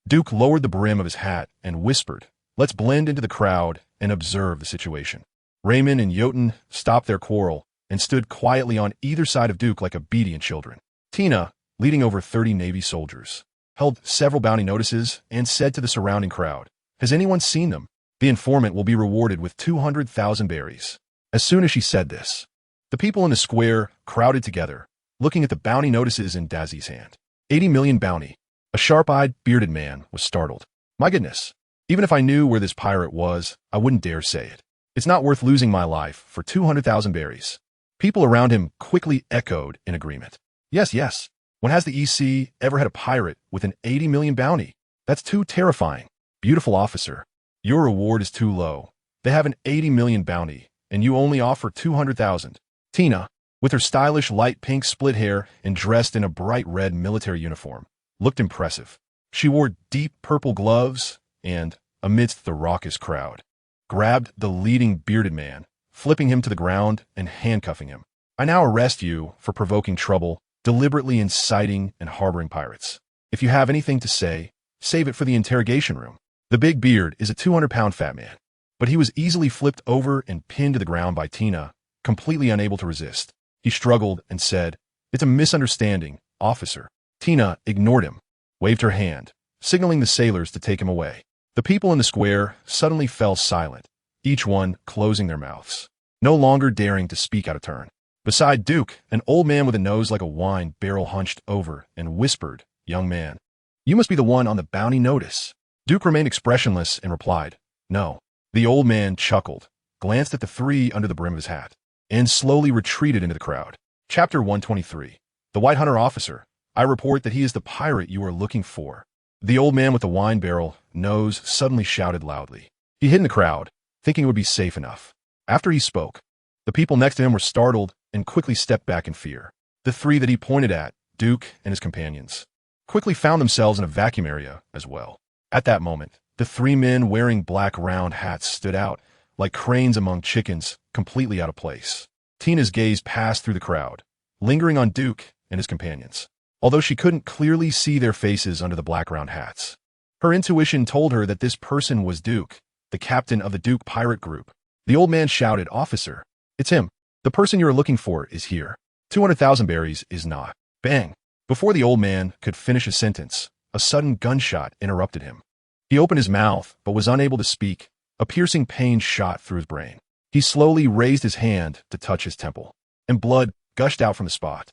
Duke lowered the brim of his hat and whispered, let's blend into the crowd and observe the situation. Raymond and Jotun stopped their quarrel and stood quietly on either side of Duke like obedient children. Tina, leading over 30 Navy soldiers, held several bounty notices and said to the surrounding crowd, has anyone seen them? The informant will be rewarded with 200,000 berries. As soon as she said this, the people in the square crowded together, looking at the bounty notices in Dazzy's hand. 80 million bounty. A sharp-eyed, bearded man was startled. My goodness. Even if I knew where this pirate was, I wouldn't dare say it. It's not worth losing my life for 200,000 berries. People around him quickly echoed in agreement. Yes, yes. When has the EC ever had a pirate with an 80 million bounty? That's too terrifying. Beautiful officer. Your reward is too low. They have an 80 million bounty, and you only offer 200,000. Tina, with her stylish light pink split hair and dressed in a bright red military uniform, looked impressive. She wore deep purple gloves and, amidst the raucous crowd, grabbed the leading bearded man, flipping him to the ground and handcuffing him. I now arrest you for provoking trouble, deliberately inciting and harboring pirates. If you have anything to say, save it for the interrogation room. The big beard is a 200-pound fat man, but he was easily flipped over and pinned to the ground by Tina, completely unable to resist. He struggled and said, it's a misunderstanding, officer. Tina ignored him, waved her hand, signaling the sailors to take him away. The people in the square suddenly fell silent, each one closing their mouths, no longer daring to speak out of turn. Beside Duke, an old man with a nose like a wine barrel hunched over and whispered, young man, you must be the one on the bounty notice. Duke remained expressionless and replied, no. The old man chuckled, glanced at the 3 under the brim of his hat, and slowly retreated into the crowd. Chapter 123. The White Hunter Officer. I report that he is the pirate you are looking for. The old man with the wine barrel nose suddenly shouted loudly. He hid in the crowd, thinking it would be safe enough. After he spoke, the people next to him were startled and quickly stepped back in fear. The 3 that he pointed at, Duke and his companions, quickly found themselves in a vacuum area as well. At that moment, the 3 men wearing black round hats stood out, like cranes among chickens, completely out of place. Tina's gaze passed through the crowd, lingering on Duke and his companions, although she couldn't clearly see their faces under the black round hats. Her intuition told her that this person was Duke, the captain of the Duke pirate group. The old man shouted, officer, it's him. The person you are looking for is here. 200,000 berries is not. Bang! Before the old man could finish a sentence, a sudden gunshot interrupted him. He opened his mouth, but was unable to speak. A piercing pain shot through his brain. He slowly raised his hand to touch his temple, and blood gushed out from the spot.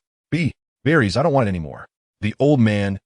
Berries, I don't want it anymore. The old man's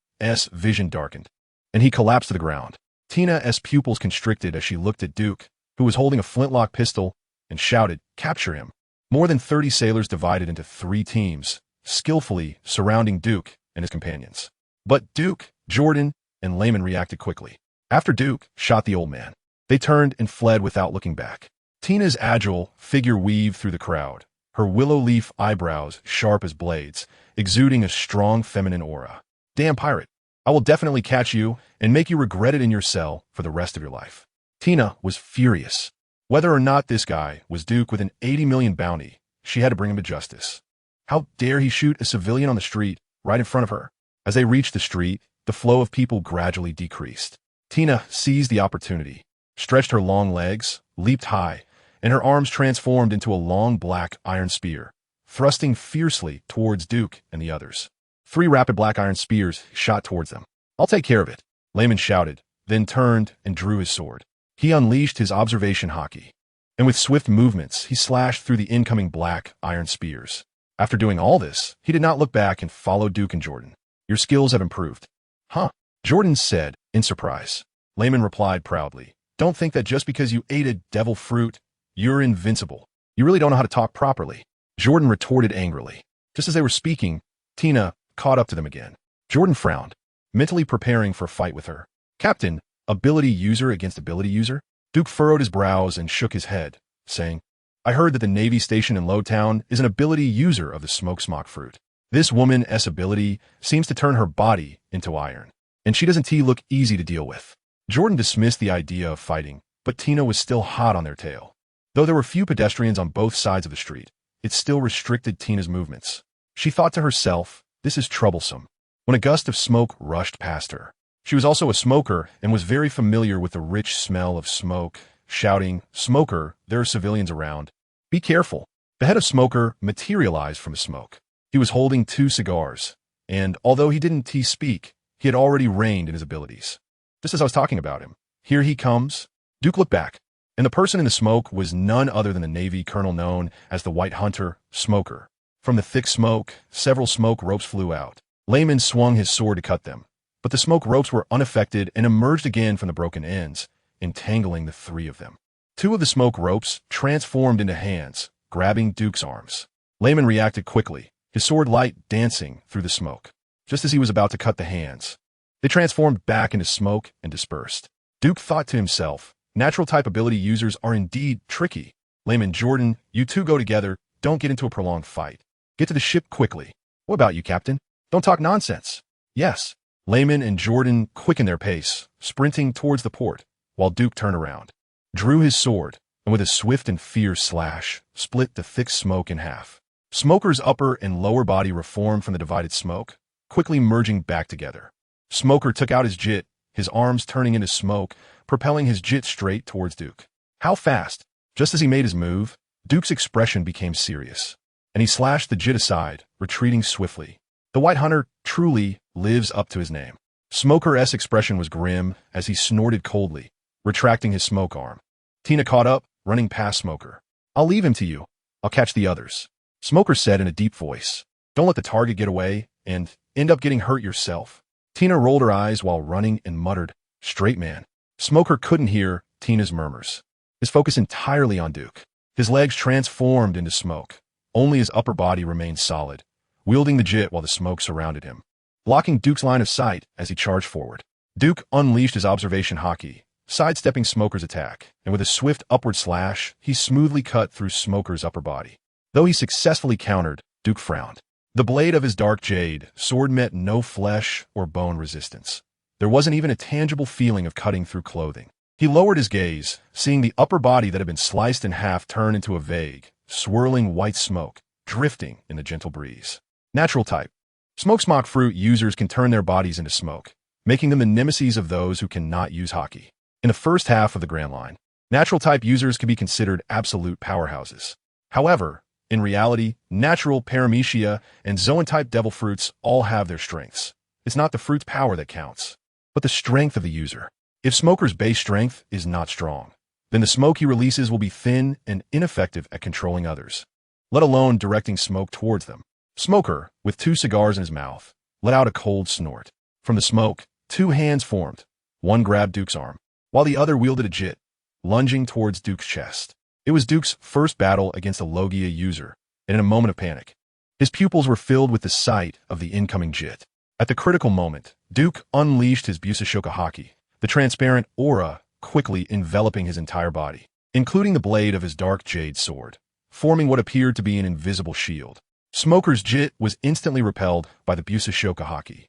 vision darkened, and he collapsed to the ground. Tina's pupils constricted as she looked at Duke, who was holding a flintlock pistol, and shouted, capture him. More than 30 sailors divided into 3 teams, skillfully surrounding Duke and his companions. But Duke, Jordan, and Layman reacted quickly. After Duke shot the old man, they turned and fled without looking back. Tina's agile figure weaved through the crowd, her willow leaf eyebrows sharp as blades, exuding a strong feminine aura. Damn pirate. I will definitely catch you and make you regret it in your cell for the rest of your life. Tina was furious. Whether or not this guy was Duke with an 80 million bounty, she had to bring him to justice. How dare he shoot a civilian on the street right in front of her? As they reached the street, the flow of people gradually decreased. Tina seized the opportunity, stretched her long legs, leaped high, and her arms transformed into a long black iron spear, thrusting fiercely towards Duke and the others. 3 rapid black iron spears shot towards them. I'll take care of it, Layman shouted, then turned and drew his sword. He unleashed his observation Haki, and with swift movements, he slashed through the incoming black iron spears. After doing all this, he did not look back and followed Duke and Jordan. Your skills have improved. Huh? Jordan said, in surprise. Layman replied proudly, don't think that just because you ate a devil fruit, you're invincible. You really don't know how to talk properly. Jordan retorted angrily. Just as they were speaking, Tina caught up to them again. Jordan frowned, mentally preparing for a fight with her. Captain, ability user against ability user? Duke furrowed his brows and shook his head, saying, I heard that the Navy station in Lowtown is an ability user of the smoke fruit. This woman's ability seems to turn her body into iron, and she doesn't look easy to deal with. Jordan dismissed the idea of fighting, but Tina was still hot on their tail. Though there were few pedestrians on both sides of the street, it still restricted Tina's movements. She thought to herself, this is troublesome. When a gust of smoke rushed past her, she was also a smoker and was very familiar with the rich smell of smoke, shouting, Smoker, there are civilians around. Be careful. The head of Smoker materialized from the smoke. He was holding 2 cigars, and although he didn't speak, he had already reigned in his abilities. Just as I was talking about him, here he comes. Duke looked back, and the person in the smoke was none other than the Navy colonel known as the White Hunter, Smoker. From the thick smoke, several smoke ropes flew out. Layman swung his sword to cut them, but the smoke ropes were unaffected and emerged again from the broken ends, entangling the 3 of them. 2 of the smoke ropes transformed into hands, grabbing Duke's arms. Layman reacted quickly, his sword light dancing through the smoke. Just as he was about to cut the hands, they transformed back into smoke and dispersed. Duke thought to himself, natural type ability users are indeed tricky. Layman, Jordan, you 2 go together, don't get into a prolonged fight. Get to the ship quickly. What about you, Captain? Don't talk nonsense. Yes. Layman and Jordan quickened their pace, sprinting towards the port, while Duke turned around, drew his sword, and with a swift and fierce slash, split the thick smoke in half. Smoker's upper and lower body reformed from the divided smoke, quickly merging back together. Smoker took out his jit, his arms turning into smoke, propelling his jit straight towards Duke. How fast? Just as he made his move, Duke's expression became serious, and he slashed the jit aside, retreating swiftly. The White Hunter truly lives up to his name. Smoker's expression was grim as he snorted coldly, retracting his smoke arm. Tina caught up, running past Smoker. I'll leave him to you. I'll catch the others. Smoker said in a deep voice. Don't let the target get away and end up getting hurt yourself. Tina rolled her eyes while running and muttered, Straight man. Smoker couldn't hear Tina's murmurs. His focus entirely on Duke. His legs transformed into smoke. Only his upper body remained solid, wielding the jit while the smoke surrounded him, blocking Duke's line of sight as he charged forward. Duke unleashed his observation Haki, sidestepping Smoker's attack, and with a swift upward slash, he smoothly cut through Smoker's upper body. Though he successfully countered, Duke frowned. The blade of his dark jade sword met no flesh or bone resistance. There wasn't even a tangible feeling of cutting through clothing. He lowered his gaze, seeing the upper body that had been sliced in half turn into a vague, swirling white smoke, drifting in the gentle breeze. Natural type. Smoke fruit users can turn their bodies into smoke, making them the nemesis of those who cannot use Haki. In the first half of the Grand Line, natural type users can be considered absolute powerhouses. However, in reality, natural paramecia and zoan-type devil fruits all have their strengths. It's not the fruit's power that counts, but the strength of the user. If Smoker's base strength is not strong, then the smoke he releases will be thin and ineffective at controlling others, let alone directing smoke towards them. Smoker, with 2 cigars in his mouth, let out a cold snort. From the smoke, 2 hands formed. One grabbed Duke's arm, while the other wielded a jit, lunging towards Duke's chest. It was Duke's first battle against a Logia user, and in a moment of panic, his pupils were filled with the sight of the incoming jit. At the critical moment, Duke unleashed his Busashoka Haki, the transparent aura quickly enveloping his entire body, including the blade of his dark jade sword, forming what appeared to be an invisible shield. Smoker's jit was instantly repelled by the Busashoka Haki.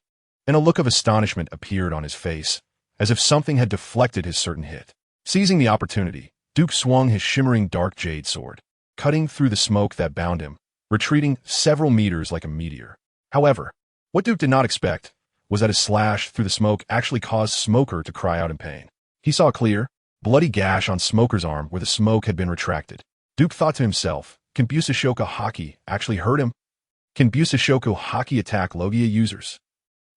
and a look of astonishment appeared on his face, as if something had deflected his certain hit. Seizing the opportunity, Duke swung his shimmering dark jade sword, cutting through the smoke that bound him, retreating several meters like a meteor. However, what Duke did not expect was that his slash through the smoke actually caused Smoker to cry out in pain. He saw a clear, bloody gash on Smoker's arm where the smoke had been retracted. Duke thought to himself, can Busashoku Haki actually hurt him? Can Busashoku Haki attack Logia users?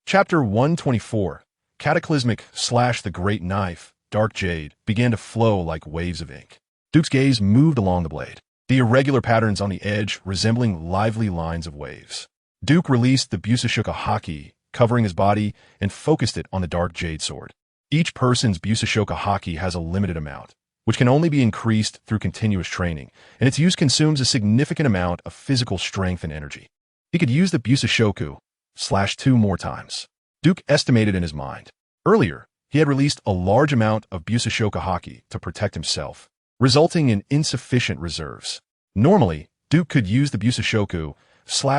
Chapter 124, Cataclysmic / the Great Knife, Dark Jade, began to flow like waves of ink. Duke's gaze moved along the blade, the irregular patterns on the edge resembling lively lines of waves. Duke released the Busashoku Haki, covering his body, and focused it on the Dark Jade sword. Each person's Busashoku Haki has a limited amount, which can only be increased through continuous training, and its use consumes a significant amount of physical strength and energy. He could use the Busashoku / 2 more times. Duke estimated in his mind. Earlier, he had released a large amount of Busashoku Haki to protect himself, resulting in insufficient reserves. Normally, Duke could use the Busashoku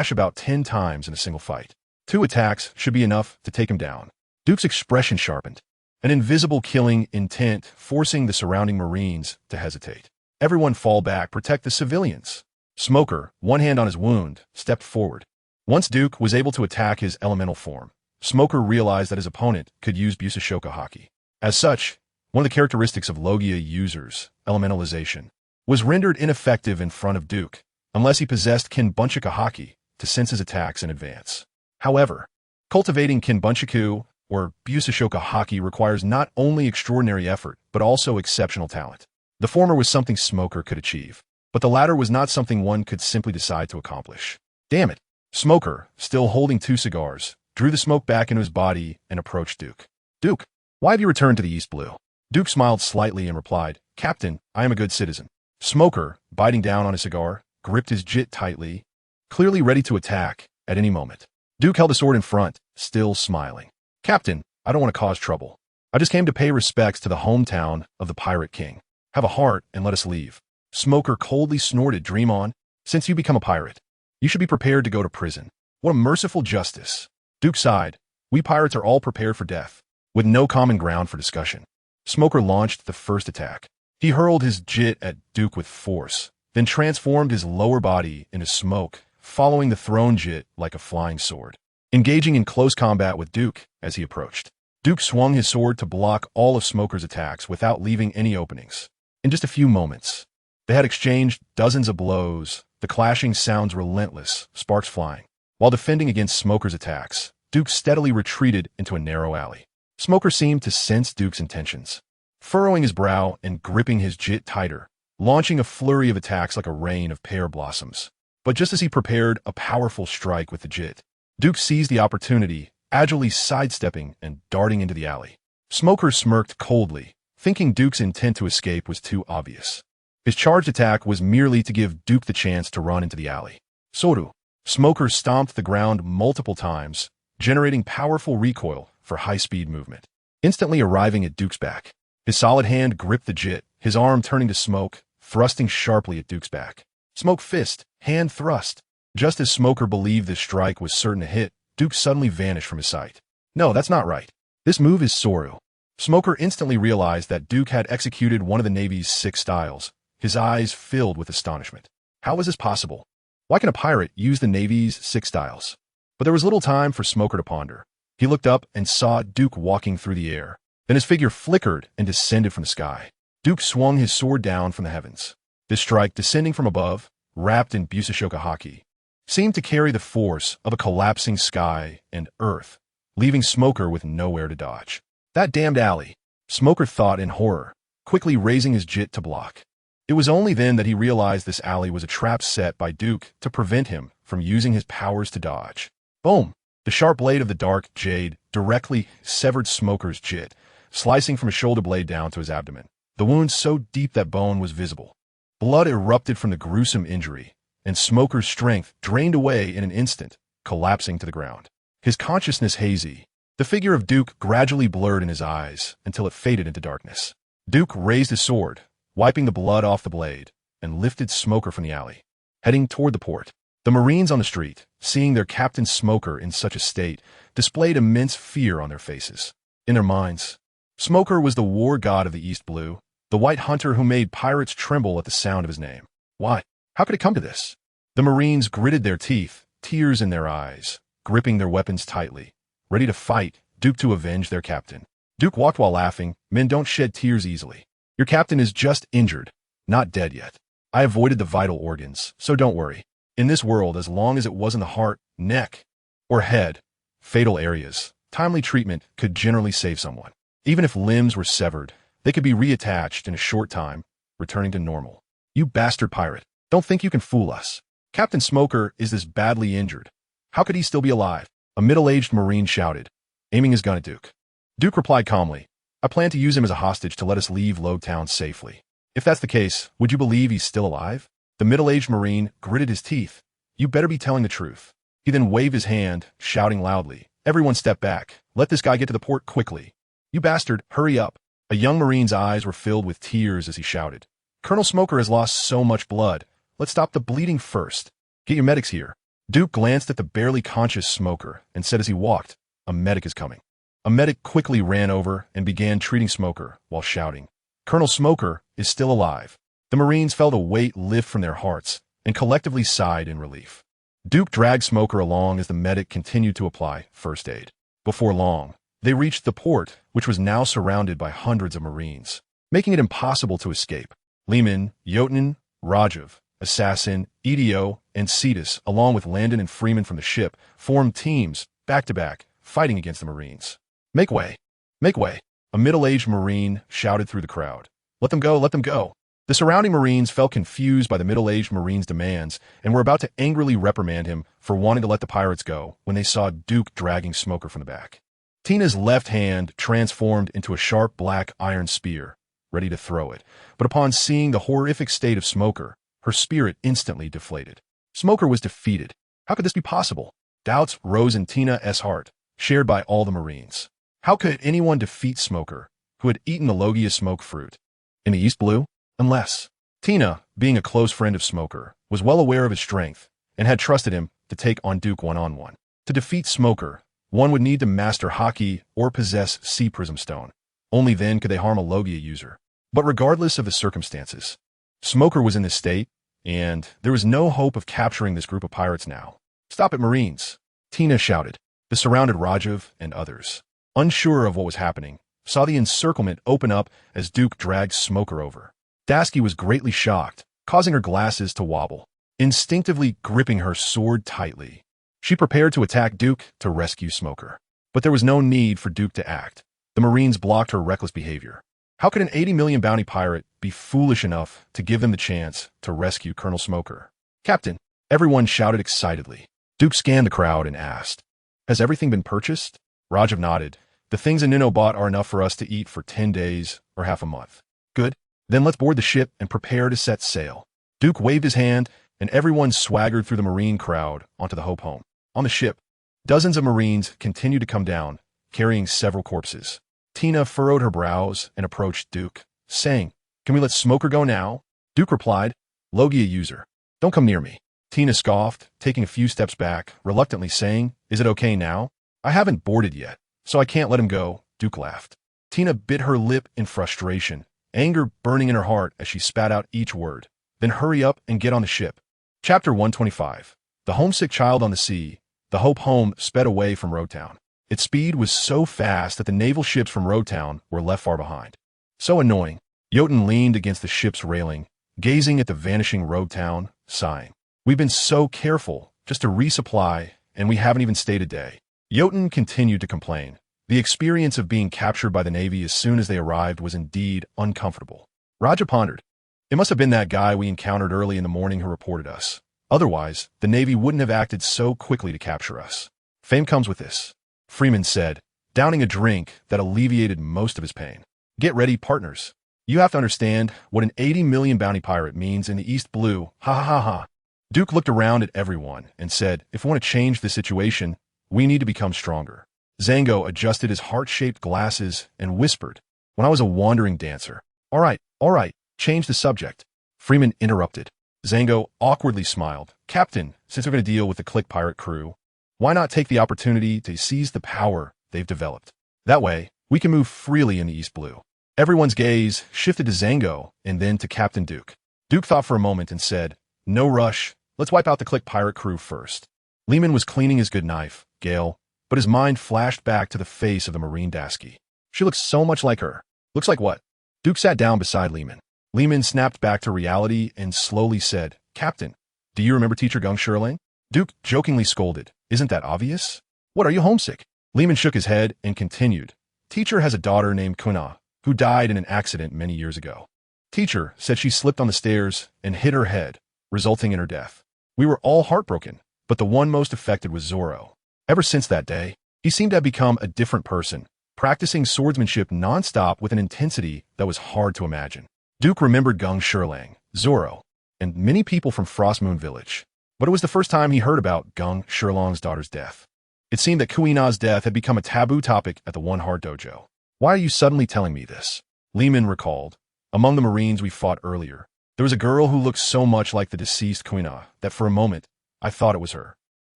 / about 10 times in a single fight. 2 attacks should be enough to take him down. Duke's expression sharpened, an invisible killing intent forcing the surrounding Marines to hesitate. Everyone fall back, protect the civilians. Smoker, one hand on his wound, stepped forward. Once Duke was able to attack his elemental form, Smoker realized that his opponent could use Busashoku Haki. As such, one of the characteristics of Logia users, elementalization, was rendered ineffective in front of Duke, unless he possessed Kinbunchaku Haki to sense his attacks in advance. However, cultivating Kinbunchaku or Busashoku Haki requires not only extraordinary effort, but also exceptional talent. The former was something Smoker could achieve, but the latter was not something one could simply decide to accomplish. Damn it! Smoker, still holding 2 cigars, drew the smoke back into his body and approached Duke. Duke, why have you returned to the East Blue? Duke smiled slightly and replied, Captain, I am a good citizen. Smoker, biting down on his cigar, gripped his jit tightly, clearly ready to attack at any moment. Duke held the sword in front, still smiling. Captain, I don't want to cause trouble. I just came to pay respects to the hometown of the Pirate King. Have a heart and let us leave. Smoker coldly snorted, dream on. Since you become a pirate, you should be prepared to go to prison. What a merciful justice. Duke sighed. We pirates are all prepared for death, with no common ground for discussion. Smoker launched the first attack. He hurled his jit at Duke with force, then transformed his lower body into smoke, following the thrown jit like a flying sword, engaging in close combat with Duke as he approached. Duke swung his sword to block all of Smoker's attacks without leaving any openings. In just a few moments, they had exchanged dozens of blows, the clashing sounds relentless, sparks flying. While defending against Smoker's attacks, Duke steadily retreated into a narrow alley. Smoker seemed to sense Duke's intentions, furrowing his brow and gripping his jit tighter, launching a flurry of attacks like a rain of pear blossoms. But just as he prepared a powerful strike with the jit, Duke seized the opportunity, agilely sidestepping and darting into the alley. Smoker smirked coldly, thinking Duke's intent to escape was too obvious. His charged attack was merely to give Duke the chance to run into the alley. Soru. Smoker stomped the ground multiple times, generating powerful recoil for high-speed movement. Instantly arriving at Duke's back, his solid hand gripped the jit, his arm turning to smoke, thrusting sharply at Duke's back. Smoke fist, hand thrust. Just as Smoker believed this strike was certain to hit, Duke suddenly vanished from his sight. No, that's not right. This move is Soru. Smoker instantly realized that Duke had executed one of the Navy's 6 styles, his eyes filled with astonishment. How was this possible? Why can a pirate use the Navy's 6 styles? But there was little time for Smoker to ponder. He looked up and saw Duke walking through the air. Then his figure flickered and descended from the sky. Duke swung his sword down from the heavens. This strike, descending from above, wrapped in Busashoku Haki, seemed to carry the force of a collapsing sky and earth, leaving Smoker with nowhere to dodge. That damned alley, Smoker thought in horror, quickly raising his jit to block. It was only then that he realized this alley was a trap set by Duke to prevent him from using his powers to dodge. Boom! The sharp blade of the dark jade directly severed Smoker's jit, slicing from his shoulder blade down to his abdomen. The wound so deep that bone was visible. Blood erupted from the gruesome injury, and Smoker's strength drained away in an instant, collapsing to the ground. His consciousness hazy, the figure of Duke gradually blurred in his eyes until it faded into darkness. Duke raised his sword, wiping the blood off the blade, and lifted Smoker from the alley, heading toward the port. The Marines on the street, seeing their Captain Smoker in such a state, displayed immense fear on their faces. In their minds, Smoker was the war god of the East Blue, the white hunter who made pirates tremble at the sound of his name. Why? How could it come to this? The Marines gritted their teeth, tears in their eyes, gripping their weapons tightly, ready to fight Duke to avenge their captain. Duke walked while laughing. Men don't shed tears easily. Your captain is just injured, not dead yet. I avoided the vital organs, so don't worry. In this world, as long as it wasn't the heart, neck, or head, fatal areas, timely treatment could generally save someone. Even if limbs were severed, they could be reattached in a short time, returning to normal. You bastard pirate. Don't think you can fool us. Captain Smoker is this badly injured. How could he still be alive? A middle-aged Marine shouted, aiming his gun at Duke. Duke replied calmly, I plan to use him as a hostage to let us leave Lowtown safely. If that's the case, would you believe he's still alive? The middle-aged Marine gritted his teeth. You better be telling the truth. He then waved his hand, shouting loudly, everyone step back. Let this guy get to the port quickly. You bastard, hurry up. A young Marine's eyes were filled with tears as he shouted. Colonel Smoker has lost so much blood. Let's stop the bleeding first. Get your medics here. Duke glanced at the barely conscious Smoker and said as he walked, a medic is coming. A medic quickly ran over and began treating Smoker while shouting, Colonel Smoker is still alive. The Marines felt a weight lift from their hearts and collectively sighed in relief. Duke dragged Smoker along as the medic continued to apply first aid. Before long, they reached the port, which was now surrounded by hundreds of Marines, making it impossible to escape. Lehman, Jotun, Rajiv, Assassin, Edo, and Cetus, along with Landon and Freeman from the ship, formed teams, back-to-back, fighting against the Marines. Make way! Make way! A middle-aged Marine shouted through the crowd. Let them go! Let them go! The surrounding Marines felt confused by the middle-aged Marine's demands and were about to angrily reprimand him for wanting to let the pirates go when they saw Duke dragging Smoker from the back. Tina's left hand transformed into a sharp black iron spear, ready to throw it, but upon seeing the horrific state of Smoker, her spirit instantly deflated. Smoker was defeated. How could this be possible? Doubts rose in Tina's heart, shared by all the Marines. How could anyone defeat Smoker, who had eaten the Logia smoke fruit? In the East Blue? Unless Tina, being a close friend of Smoker, was well aware of his strength and had trusted him to take on Duke one-on-one. To defeat Smoker, one would need to master Haki or possess Sea Prism Stone. Only then could they harm a Logia user. But regardless of the circumstances, Smoker was in this state, and there was no hope of capturing this group of pirates now. Stop it, Marines! Tina shouted. The surrounded Rajiv and others, unsure of what was happening, saw the encirclement open up as Duke dragged Smoker over. Dasky was greatly shocked, causing her glasses to wobble, instinctively gripping her sword tightly. She prepared to attack Duke to rescue Smoker. But there was no need for Duke to act. The Marines blocked her reckless behavior. How could an 80 million bounty pirate be foolish enough to give them the chance to rescue Colonel Smoker? Captain, everyone shouted excitedly. Duke scanned the crowd and asked, has everything been purchased? Rajiv nodded. The things Anino bought are enough for us to eat for 10 days or half a month. Good. Then let's board the ship and prepare to set sail. Duke waved his hand, and everyone swaggered through the Marine crowd onto the Hope Home. On the ship, dozens of Marines continued to come down, carrying several corpses. Tina furrowed her brows and approached Duke, saying, can we let Smoker go now? Duke replied, Logia user, don't come near me. Tina scoffed, taking a few steps back, reluctantly saying, is it okay now? I haven't boarded yet, so I can't let him go. Duke laughed. Tina bit her lip in frustration, anger burning in her heart as she spat out each word. Then hurry up and get on the ship. Chapter 125. The Homesick Child on the Sea. The Hope Home sped away from Roadtown. Its speed was so fast that the naval ships from Roadtown were left far behind. So annoying. Jotun leaned against the ship's railing, gazing at the vanishing Roadtown, sighing. We've been so careful just to resupply, and we haven't even stayed a day. Jotun continued to complain. The experience of being captured by the Navy as soon as they arrived was indeed uncomfortable. Raja pondered. It must have been that guy we encountered early in the morning who reported us. Otherwise, the Navy wouldn't have acted so quickly to capture us. Fame comes with this, Freeman said, downing a drink that alleviated most of his pain. Get ready, partners. You have to understand what an 80 million bounty pirate means in the East Blue. Ha ha ha ha. Duke looked around at everyone and said, if we want to change the situation, we need to become stronger. Zango adjusted his heart-shaped glasses and whispered, when I was a wandering dancer. All right, change the subject. Freeman interrupted. Zango awkwardly smiled. Captain, since we're going to deal with the Click Pirate crew, why not take the opportunity to seize the power they've developed? That way, we can move freely in the East Blue. Everyone's gaze shifted to Zango and then to Captain Duke. Duke thought for a moment and said, "No rush. Let's wipe out the Click Pirate crew first." Lehman was cleaning his good knife, Gale, but his mind flashed back to the face of the Marine Dasky. She looks so much like her. Looks like what? Duke sat down beside Lehman. Lehman snapped back to reality and slowly said, "Captain, do you remember Teacher Gung Shirling?" Duke jokingly scolded, "Isn't that obvious? What, are you homesick?" Lehman shook his head and continued, "Teacher has a daughter named Kuna, who died in an accident many years ago. Teacher said she slipped on the stairs and hit her head, resulting in her death. We were all heartbroken, but the one most affected was Zoro. Ever since that day, he seemed to have become a different person, practicing swordsmanship nonstop with an intensity that was hard to imagine." Duke remembered Gung Shirlang, Zoro, and many people from Frost Moon Village, but it was the first time he heard about Gung Shirlang's daughter's death. It seemed that Kuina's death had become a taboo topic at the One Heart Dojo. "Why are you suddenly telling me this?" Lehman recalled. "Among the Marines we fought earlier, there was a girl who looked so much like the deceased Kuina that for a moment, I thought it was her."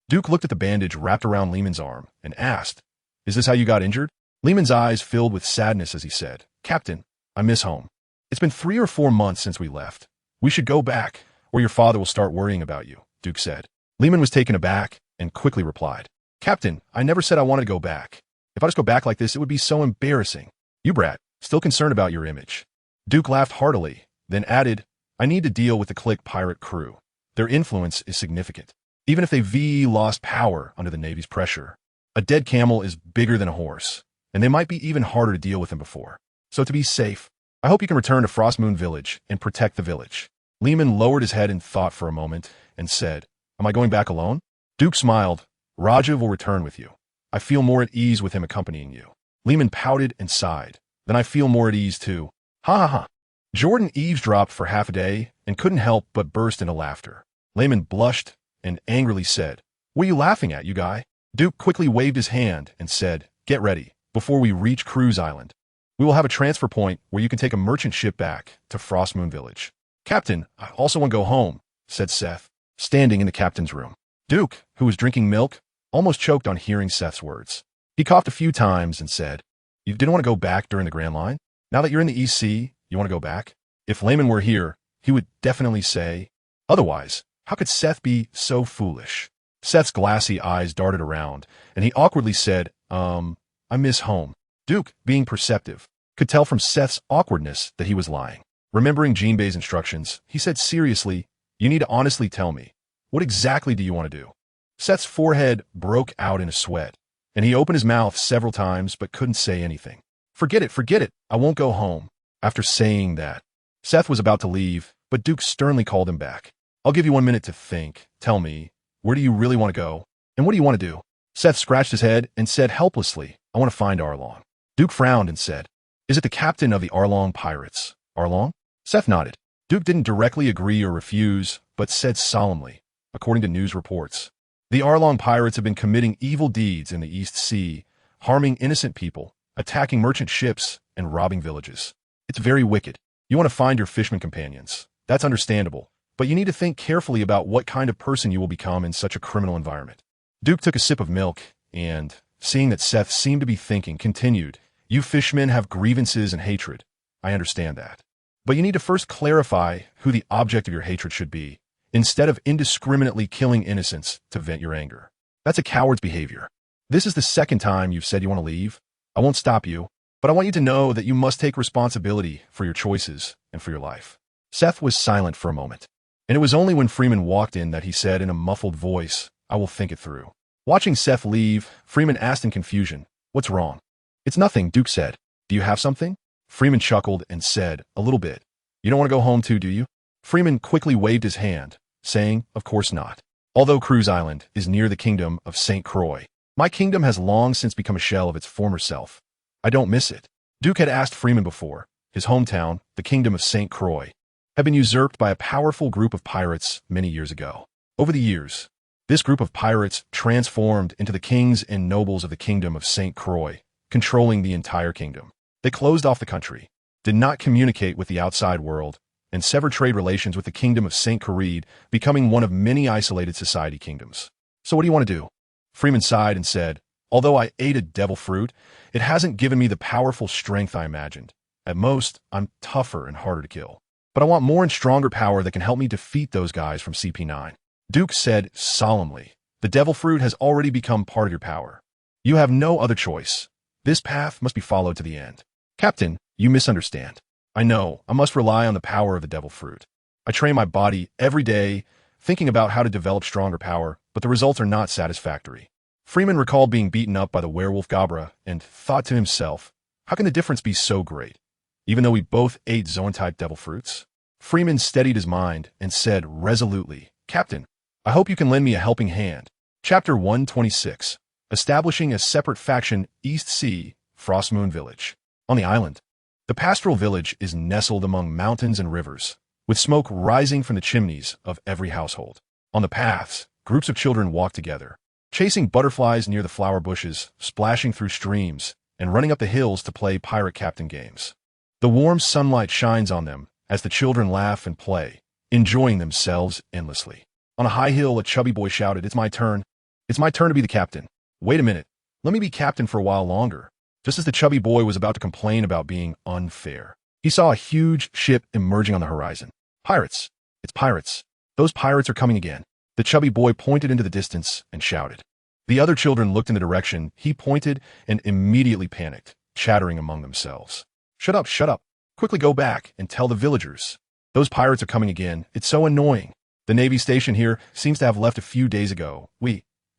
Duke looked at the bandage wrapped around Lehman's arm and asked, "Is this how you got injured?" Lehman's eyes filled with sadness as he said, "Captain, I miss home. It's been 3 or 4 months since we left. We should go back, or your father will start worrying about you," Duke said. Lehman was taken aback and quickly replied, "Captain, I never said I wanted to go back. If I just go back like this, it would be so embarrassing. You brat, still concerned about your image." Duke laughed heartily, then added, "I need to deal with the Click Pirate crew. Their influence is significant. Even if they lost power under the Navy's pressure, a dead camel is bigger than a horse, and they might be even harder to deal with than before. So to be safe, I hope you can return to Frost Moon Village and protect the village." Lehman lowered his head in thought for a moment and said, "Am I going back alone?" Duke smiled. "Raja will return with you. I feel more at ease with him accompanying you." Lehman pouted and sighed. "Then I feel more at ease too. Ha ha ha." Jordan eavesdropped for half a day and couldn't help but burst into laughter. Lehman blushed and angrily said, "What are you laughing at, you guy?" Duke quickly waved his hand and said, "Get ready, before we reach Cruise Island. We will have a transfer point where you can take a merchant ship back to Frost Moon Village." "Captain, I also want to go home," said Seth, standing in the captain's room. Duke, who was drinking milk, almost choked on hearing Seth's words. He coughed a few times and said, "You didn't want to go back during the Grand Line? Now that you're in the East Sea, you want to go back?" If Lehman were here, he would definitely say otherwise. How could Seth be so foolish? Seth's glassy eyes darted around, and he awkwardly said, I miss home." Duke, being perceptive, could tell from Seth's awkwardness that he was lying. Remembering Jinbei's instructions, he said seriously, "You need to honestly tell me. What exactly do you want to do?" Seth's forehead broke out in a sweat, and he opened his mouth several times but couldn't say anything. Forget it. I won't go home." After saying that, Seth was about to leave, but Duke sternly called him back. "I'll give you 1 minute to think. Tell me, where do you really want to go? And what do you want to do?" Seth scratched his head and said helplessly, "I want to find Arlong." Duke frowned and said, "Is it the captain of the Arlong pirates? Arlong?" Seth nodded. Duke didn't directly agree or refuse, but said solemnly, according to news reports, "The Arlong pirates have been committing evil deeds in the East Sea, harming innocent people, attacking merchant ships, and robbing villages. It's very wicked. You want to find your fisherman companions. That's understandable, but you need to think carefully about what kind of person you will become in such a criminal environment." Duke took a sip of milk and, seeing that Seth seemed to be thinking, continued, "You fishmen have grievances and hatred. I understand that. But you need to first clarify who the object of your hatred should be, instead of indiscriminately killing innocents to vent your anger. That's a coward's behavior. This is the second time you've said you want to leave. I won't stop you, but I want you to know that you must take responsibility for your choices and for your life." Seth was silent for a moment, and it was only when Freeman walked in that he said in a muffled voice, "I will think it through." Watching Seth leave, Freeman asked in confusion, "What's wrong?" "It's nothing," Duke said. "Do you have something?" Freeman chuckled and said, "A little bit. You don't want to go home too, do you?" Freeman quickly waved his hand, saying, "Of course not. Although Cruise Island is near the kingdom of St. Croix, my kingdom has long since become a shell of its former self. I don't miss it." Duke had asked Freeman before. His hometown, the kingdom of St. Croix, had been usurped by a powerful group of pirates many years ago. Over the years, this group of pirates transformed into the kings and nobles of the kingdom of St. Croix, controlling the entire kingdom. They closed off the country, did not communicate with the outside world, and sever trade relations with the kingdom of St. Careed, becoming one of many isolated society kingdoms. So what do you want to do? Freeman sighed and said, although I ate a devil fruit, it hasn't given me the powerful strength I imagined. At most, I'm tougher and harder to kill. But I want more and stronger power that can help me defeat those guys from CP9. Duke said solemnly, the devil fruit has already become part of your power. You have no other choice. This path must be followed to the end. Captain, you misunderstand. I know, I must rely on the power of the devil fruit. I train my body every day, thinking about how to develop stronger power, but the results are not satisfactory. Freeman recalled being beaten up by the werewolf Gabra and thought to himself, how can the difference be so great? Even though we both ate Zoan-type devil fruits? Freeman steadied his mind and said resolutely, Captain, I hope you can lend me a helping hand. Chapter 126. Establishing a separate faction, East Sea, Frostmoon Village. On the island, the pastoral village is nestled among mountains and rivers, with smoke rising from the chimneys of every household. On the paths, groups of children walk together, chasing butterflies near the flower bushes, splashing through streams, and running up the hills to play pirate captain games. The warm sunlight shines on them as the children laugh and play, enjoying themselves endlessly. On a high hill, a chubby boy shouted, It's my turn. It's my turn to be the captain. Wait a minute. Let me be captain for a while longer. Just as the chubby boy was about to complain about being unfair, he saw a huge ship emerging on the horizon. Pirates. It's pirates. Those pirates are coming again. The chubby boy pointed into the distance and shouted. The other children looked in the direction he pointed and immediately panicked, chattering among themselves. Shut up, shut up. Quickly go back and tell the villagers. Those pirates are coming again. It's so annoying. The Navy station here seems to have left a few days ago.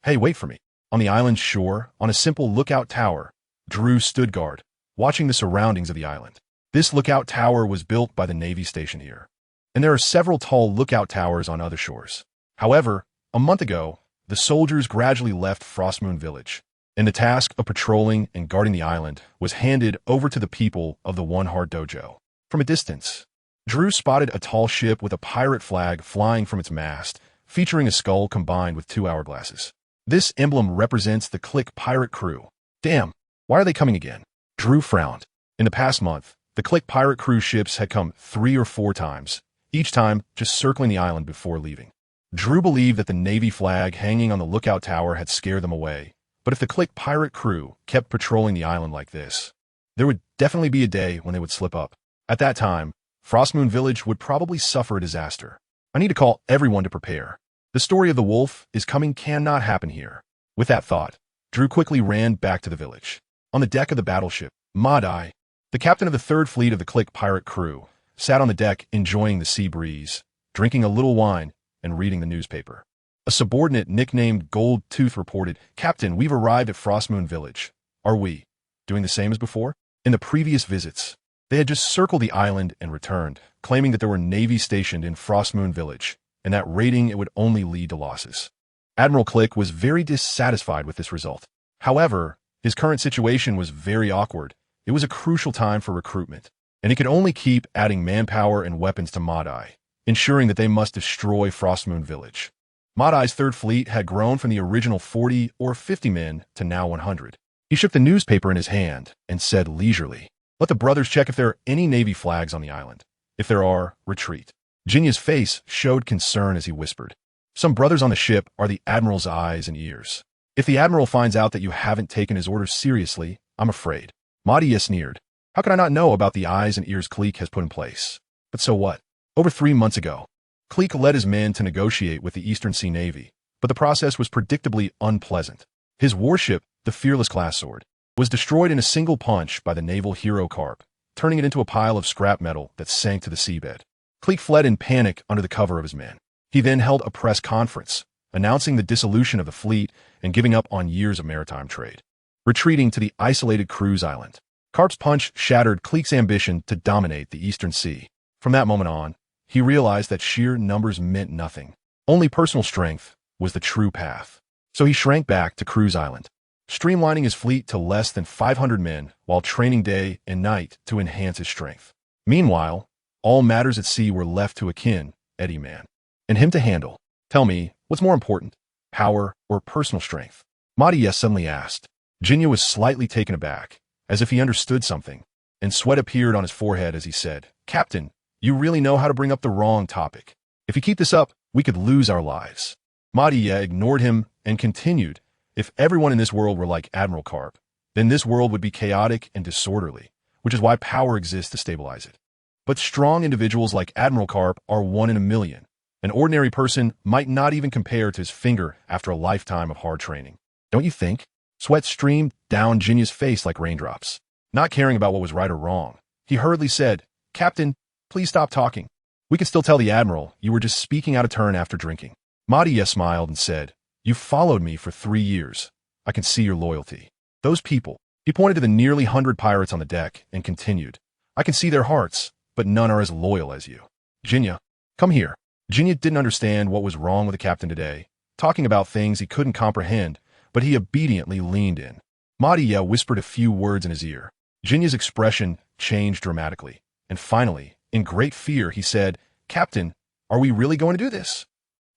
Hey, wait for me. On the island's shore, on a simple lookout tower, Drew stood guard, watching the surroundings of the island. This lookout tower was built by the Navy station here, and there are several tall lookout towers on other shores. However, a month ago, the soldiers gradually left Frostmoon Village, and the task of patrolling and guarding the island was handed over to the people of the One Heart Dojo. From a distance, Drew spotted a tall ship with a pirate flag flying from its mast, featuring a skull combined with 2 hourglasses. This emblem represents the Clique pirate crew. Damn, why are they coming again? Drew frowned. In the past month, the Clique pirate crew ships had come 3 or 4 times, each time just circling the island before leaving. Drew believed that the Navy flag hanging on the lookout tower had scared them away, but if the Clique pirate crew kept patrolling the island like this, there would definitely be a day when they would slip up. At that time, Frostmoon Village would probably suffer a disaster. I need to call everyone to prepare. The story of the wolf is coming cannot happen here. With that thought, Drew quickly ran back to the village. On the deck of the battleship, Madai, the captain of the 3rd Fleet of the Clique pirate crew, sat on the deck enjoying the sea breeze, drinking a little wine and reading the newspaper. A subordinate nicknamed Gold Tooth reported, Captain, we've arrived at Frostmoon Village. Are we doing the same as before? In the previous visits, they had just circled the island and returned, claiming that there were Navy stationed in Frostmoon Village, and that raiding it would only lead to losses. Admiral Click was very dissatisfied with this result. However, his current situation was very awkward. It was a crucial time for recruitment, and he could only keep adding manpower and weapons to Madai, ensuring that they must destroy Frostmoon Village. Madai's 3rd Fleet had grown from the original 40 or 50 men to now 100. He shook the newspaper in his hand and said leisurely, Let the brothers check if there are any Navy flags on the island. If there are, retreat. Jinya's face showed concern as he whispered, Some brothers on the ship are the Admiral's eyes and ears. If the Admiral finds out that you haven't taken his orders seriously, I'm afraid. Madia sneered. How could I not know about the eyes and ears Clique has put in place? But so what? Over 3 months ago, Clique led his men to negotiate with the Eastern Sea Navy, but the process was predictably unpleasant. His warship, the Fearless class sword, was destroyed in a single punch by the naval hero Carp, turning it into a pile of scrap metal that sank to the seabed. Clique fled in panic under the cover of his men. He then held a press conference, announcing the dissolution of the fleet and giving up on years of maritime trade, retreating to the isolated cruise island. Carp's punch shattered Clique's ambition to dominate the Eastern Sea. From that moment on, he realized that sheer numbers meant nothing. Only personal strength was the true path. So he shrank back to Cruise Island, streamlining his fleet to less than 500 men while training day and night to enhance his strength. Meanwhile, all matters at sea were left to Akin, Eddie Man, and him to handle. Tell me, what's more important, power or personal strength? Madia suddenly asked. Jinya was slightly taken aback, as if he understood something, and sweat appeared on his forehead as he said, Captain, You really know how to bring up the wrong topic. If you keep this up, we could lose our lives. Madia ignored him and continued, if everyone in this world were like Admiral Carp, then this world would be chaotic and disorderly, which is why power exists to stabilize it. But strong individuals like Admiral Carp are 1 in a million. An ordinary person might not even compare to his finger after a lifetime of hard training. Don't you think? Sweat streamed down Jinya's face like raindrops. Not caring about what was right or wrong, he hurriedly said, Captain, please stop talking. We can still tell the Admiral you were just speaking out of turn after drinking. Madia smiled and said, you followed me for 3 years. I can see your loyalty. Those people. He pointed to the nearly 100 pirates on the deck and continued, I can see their hearts, but none are as loyal as you. Jinya, come here. Jinya didn't understand what was wrong with the captain today, talking about things he couldn't comprehend, but he obediently leaned in. Madia whispered a few words in his ear. Jinya's expression changed dramatically, and finally, in great fear, he said, Captain, are we really going to do this?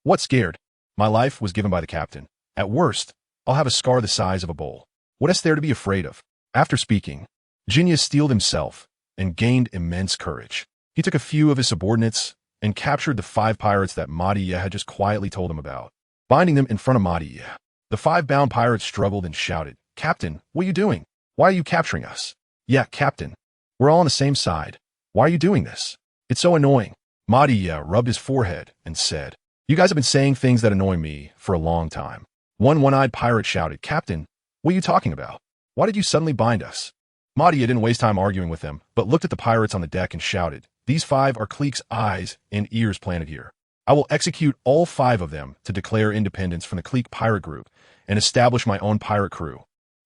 What scared? My life was given by the captain. At worst, I'll have a scar the size of a bowl. What is there to be afraid of? After speaking, Jinya steeled himself and gained immense courage. He took a few of his subordinates and captured the 5 pirates that Madia had just quietly told him about, binding them in front of Madia. The 5 bound pirates struggled and shouted, Captain, what are you doing? Why are you capturing us? Yeah, Captain. We're all on the same side. Why are you doing this? It's so annoying. Madia rubbed his forehead and said, you guys have been saying things that annoy me for a long time. One one-eyed pirate shouted, Captain, what are you talking about? Why did you suddenly bind us? Madia didn't waste time arguing with them, but looked at the pirates on the deck and shouted, these 5 are Clique's eyes and ears planted here. I will execute all 5 of them to declare independence from the Clique pirate group and establish my own pirate crew.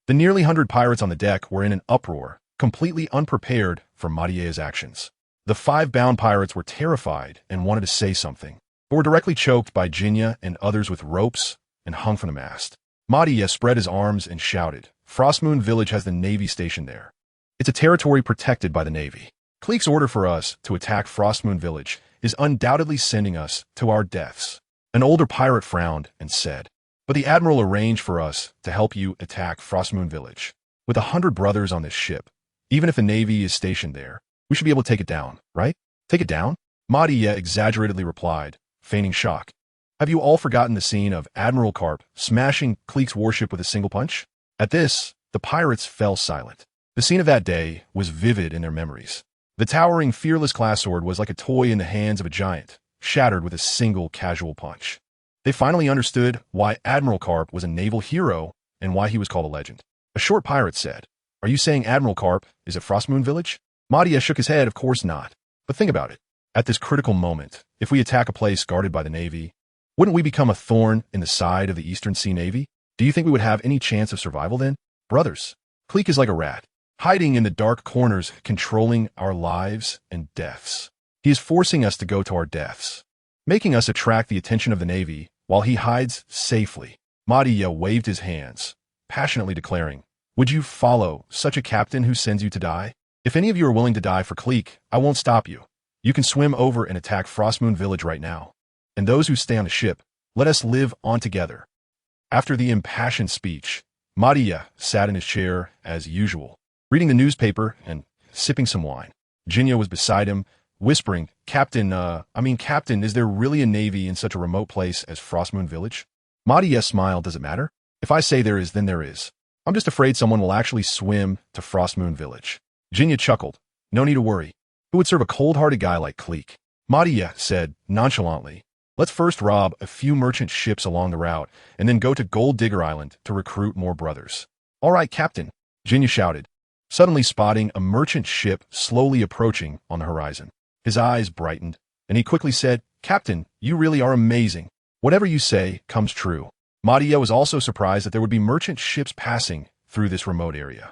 The nearly 100 pirates on the deck were in an uproar, completely unprepared for Madia's actions. The 5 bound pirates were terrified and wanted to say something, but were directly choked by Jinya and others with ropes and hung from the mast. Madia spread his arms and shouted, Frostmoon Village has the Navy stationed there. It's a territory protected by the Navy. Clique's order for us to attack Frostmoon Village is undoubtedly sending us to our deaths. An older pirate frowned and said, but the Admiral arranged for us to help you attack Frostmoon Village. With 100 brothers on this ship, even if the Navy is stationed there, we should be able to take it down, right? Take it down? Madia exaggeratedly replied, feigning shock. Have you all forgotten the scene of Admiral Carp smashing Clique's warship with a single punch? At this, the pirates fell silent. The scene of that day was vivid in their memories. The towering Fearless class sword was like a toy in the hands of a giant, shattered with a single casual punch. They finally understood why Admiral Carp was a naval hero and why he was called a legend. A short pirate said, are you saying Admiral Carp is at Frostmoon Village? Madia shook his head, of course not. But think about it. At this critical moment, if we attack a place guarded by the Navy, wouldn't we become a thorn in the side of the Eastern Sea Navy? Do you think we would have any chance of survival then? Brothers, Clique is like a rat, hiding in the dark corners, controlling our lives and deaths. He is forcing us to go to our deaths, making us attract the attention of the Navy while he hides safely. Madia waved his hands, passionately declaring, would you follow such a captain who sends you to die? If any of you are willing to die for Clique, I won't stop you. You can swim over and attack Frostmoon Village right now. And those who stay on the ship, let us live on together. After the impassioned speech, Madia sat in his chair as usual, reading the newspaper and sipping some wine. Jinya was beside him, whispering, Captain, is there really a Navy in such a remote place as Frostmoon Village? Madia smiled, does it matter? If I say there is, then there is. I'm just afraid someone will actually swim to Frostmoon Village. Jinya chuckled. No need to worry. Who would serve a cold-hearted guy like Clique? Madia said nonchalantly, let's first rob a few merchant ships along the route and then go to Gold Digger Island to recruit more brothers. All right, Captain, Jinya shouted, suddenly spotting a merchant ship slowly approaching on the horizon. His eyes brightened, and he quickly said, Captain, you really are amazing. Whatever you say comes true. Madia was also surprised that there would be merchant ships passing through this remote area.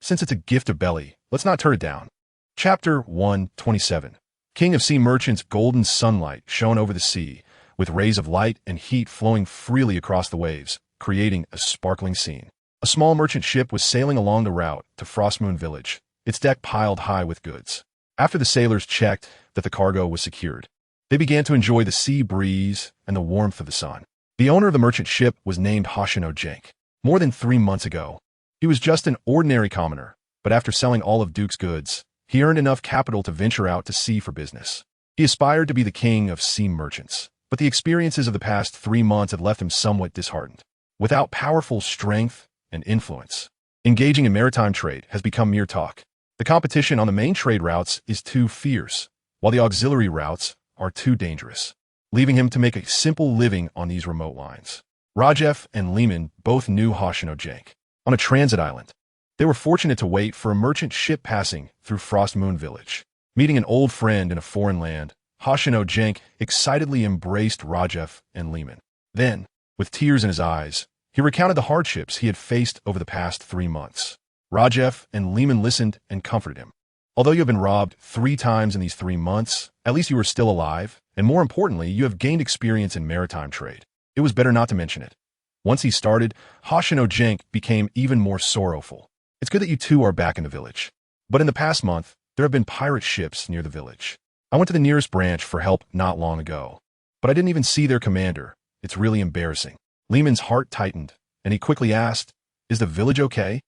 Since it's a gift of belly, let's not turn it down. Chapter 127. King of Sea Merchants. Golden sunlight shone over the sea, with rays of light and heat flowing freely across the waves, creating a sparkling scene. A small merchant ship was sailing along the route to Frostmoon Village, its deck piled high with goods. After the sailors checked that the cargo was secured, they began to enjoy the sea breeze and the warmth of the sun. The owner of the merchant ship was named Hoshino Jank. More than 3 months ago, he was just an ordinary commoner, but after selling all of Duke's goods, he earned enough capital to venture out to sea for business. He aspired to be the king of sea merchants, but the experiences of the past 3 months had left him somewhat disheartened. Without powerful strength and influence, engaging in maritime trade has become mere talk. The competition on the main trade routes is too fierce, while the auxiliary routes are too dangerous, leaving him to make a simple living on these remote lines. Rajef and Lehman both knew Hoshino Jank. On a transit island, they were fortunate to wait for a merchant ship passing through Frost Moon Village. Meeting an old friend in a foreign land, Hoshino Jank excitedly embraced Rajef and Lehman. Then, with tears in his eyes, he recounted the hardships he had faced over the past 3 months. Rajef and Lehman listened and comforted him. Although you have been robbed 3 times in these 3 months, at least you are still alive, and more importantly, you have gained experience in maritime trade. It was better not to mention it. Once he started, Hoshino Jank became even more sorrowful. It's good that you two are back in the village. But in the past month, there have been pirate ships near the village. I went to the nearest branch for help not long ago, but I didn't even see their commander. It's really embarrassing. Lehman's heart tightened, and he quickly asked, "Is the village okay?"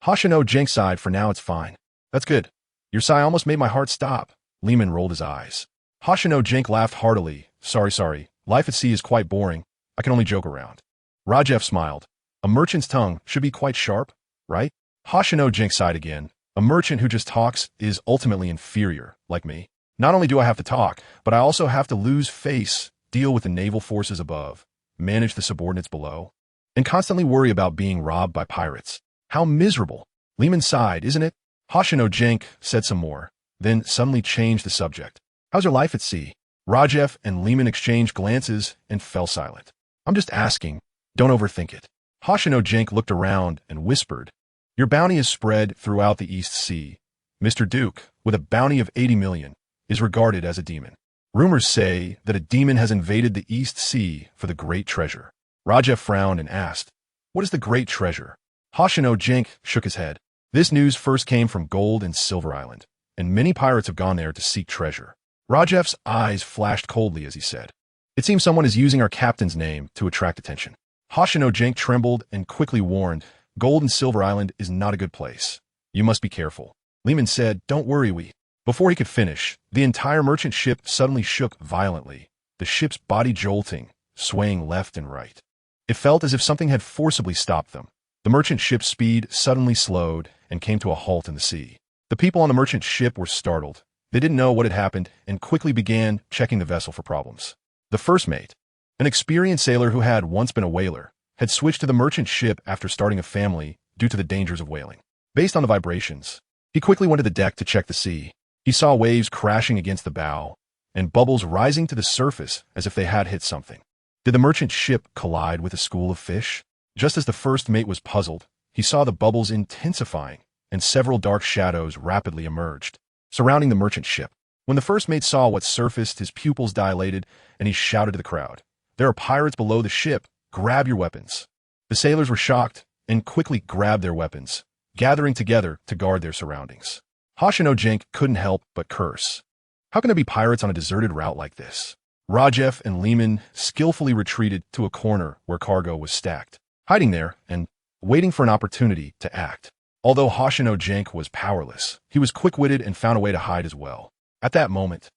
Hoshino Jank sighed. "For now, it's fine." "That's good. Your sigh almost made my heart stop." Lehman rolled his eyes. Hoshino Jank laughed heartily. Sorry. Life at sea is quite boring. I can only joke around." Rajef smiled. "A merchant's tongue should be quite sharp, right?" Hoshino Jank sighed again. "A merchant who just talks is ultimately inferior, like me. Not only do I have to talk, but I also have to lose face, deal with the naval forces above, manage the subordinates below, and constantly worry about being robbed by pirates. How miserable." Lehman sighed. "Isn't it?" Hoshino Jank said some more, then suddenly changed the subject. "How's your life at sea?" Rajef and Lehman exchanged glances and fell silent. "I'm just asking. Don't overthink it." Hoshino Jank looked around and whispered, "Your bounty is spread throughout the East Sea. Mr. Duke, with a bounty of 80 million, is regarded as a demon. Rumors say that a demon has invaded the East Sea for the great treasure." Rajef frowned and asked, "What is the great treasure?" Hoshino Jank shook his head. "This news first came from Gold and Silver Island, and many pirates have gone there to seek treasure." Rajef's eyes flashed coldly as he said, "It seems someone is using our captain's name to attract attention." Hoshino Jank trembled and quickly warned, "Gold and Silver Island is not a good place. You must be careful." Lehman said, "Don't worry, we." Before he could finish, the entire merchant ship suddenly shook violently, the ship's body jolting, swaying left and right. It felt as if something had forcibly stopped them. The merchant ship's speed suddenly slowed and came to a halt in the sea. The people on the merchant ship were startled. They didn't know what had happened and quickly began checking the vessel for problems. The first mate, an experienced sailor who had once been a whaler, had switched to the merchant ship after starting a family due to the dangers of whaling. Based on the vibrations, he quickly went to the deck to check the sea. He saw waves crashing against the bow and bubbles rising to the surface as if they had hit something. Did the merchant ship collide with a school of fish? Just as the first mate was puzzled, he saw the bubbles intensifying and several dark shadows rapidly emerged, surrounding the merchant ship. When the first mate saw what surfaced, his pupils dilated and he shouted to the crowd, "There are pirates below the ship. Grab your weapons." The sailors were shocked and quickly grabbed their weapons, gathering together to guard their surroundings. Hoshino Jank couldn't help but curse. How can there be pirates on a deserted route like this? Rajef and Lehman skillfully retreated to a corner where cargo was stacked, hiding there and waiting for an opportunity to act. Although Hoshino Jank was powerless, he was quick-witted and found a way to hide as well. At that moment,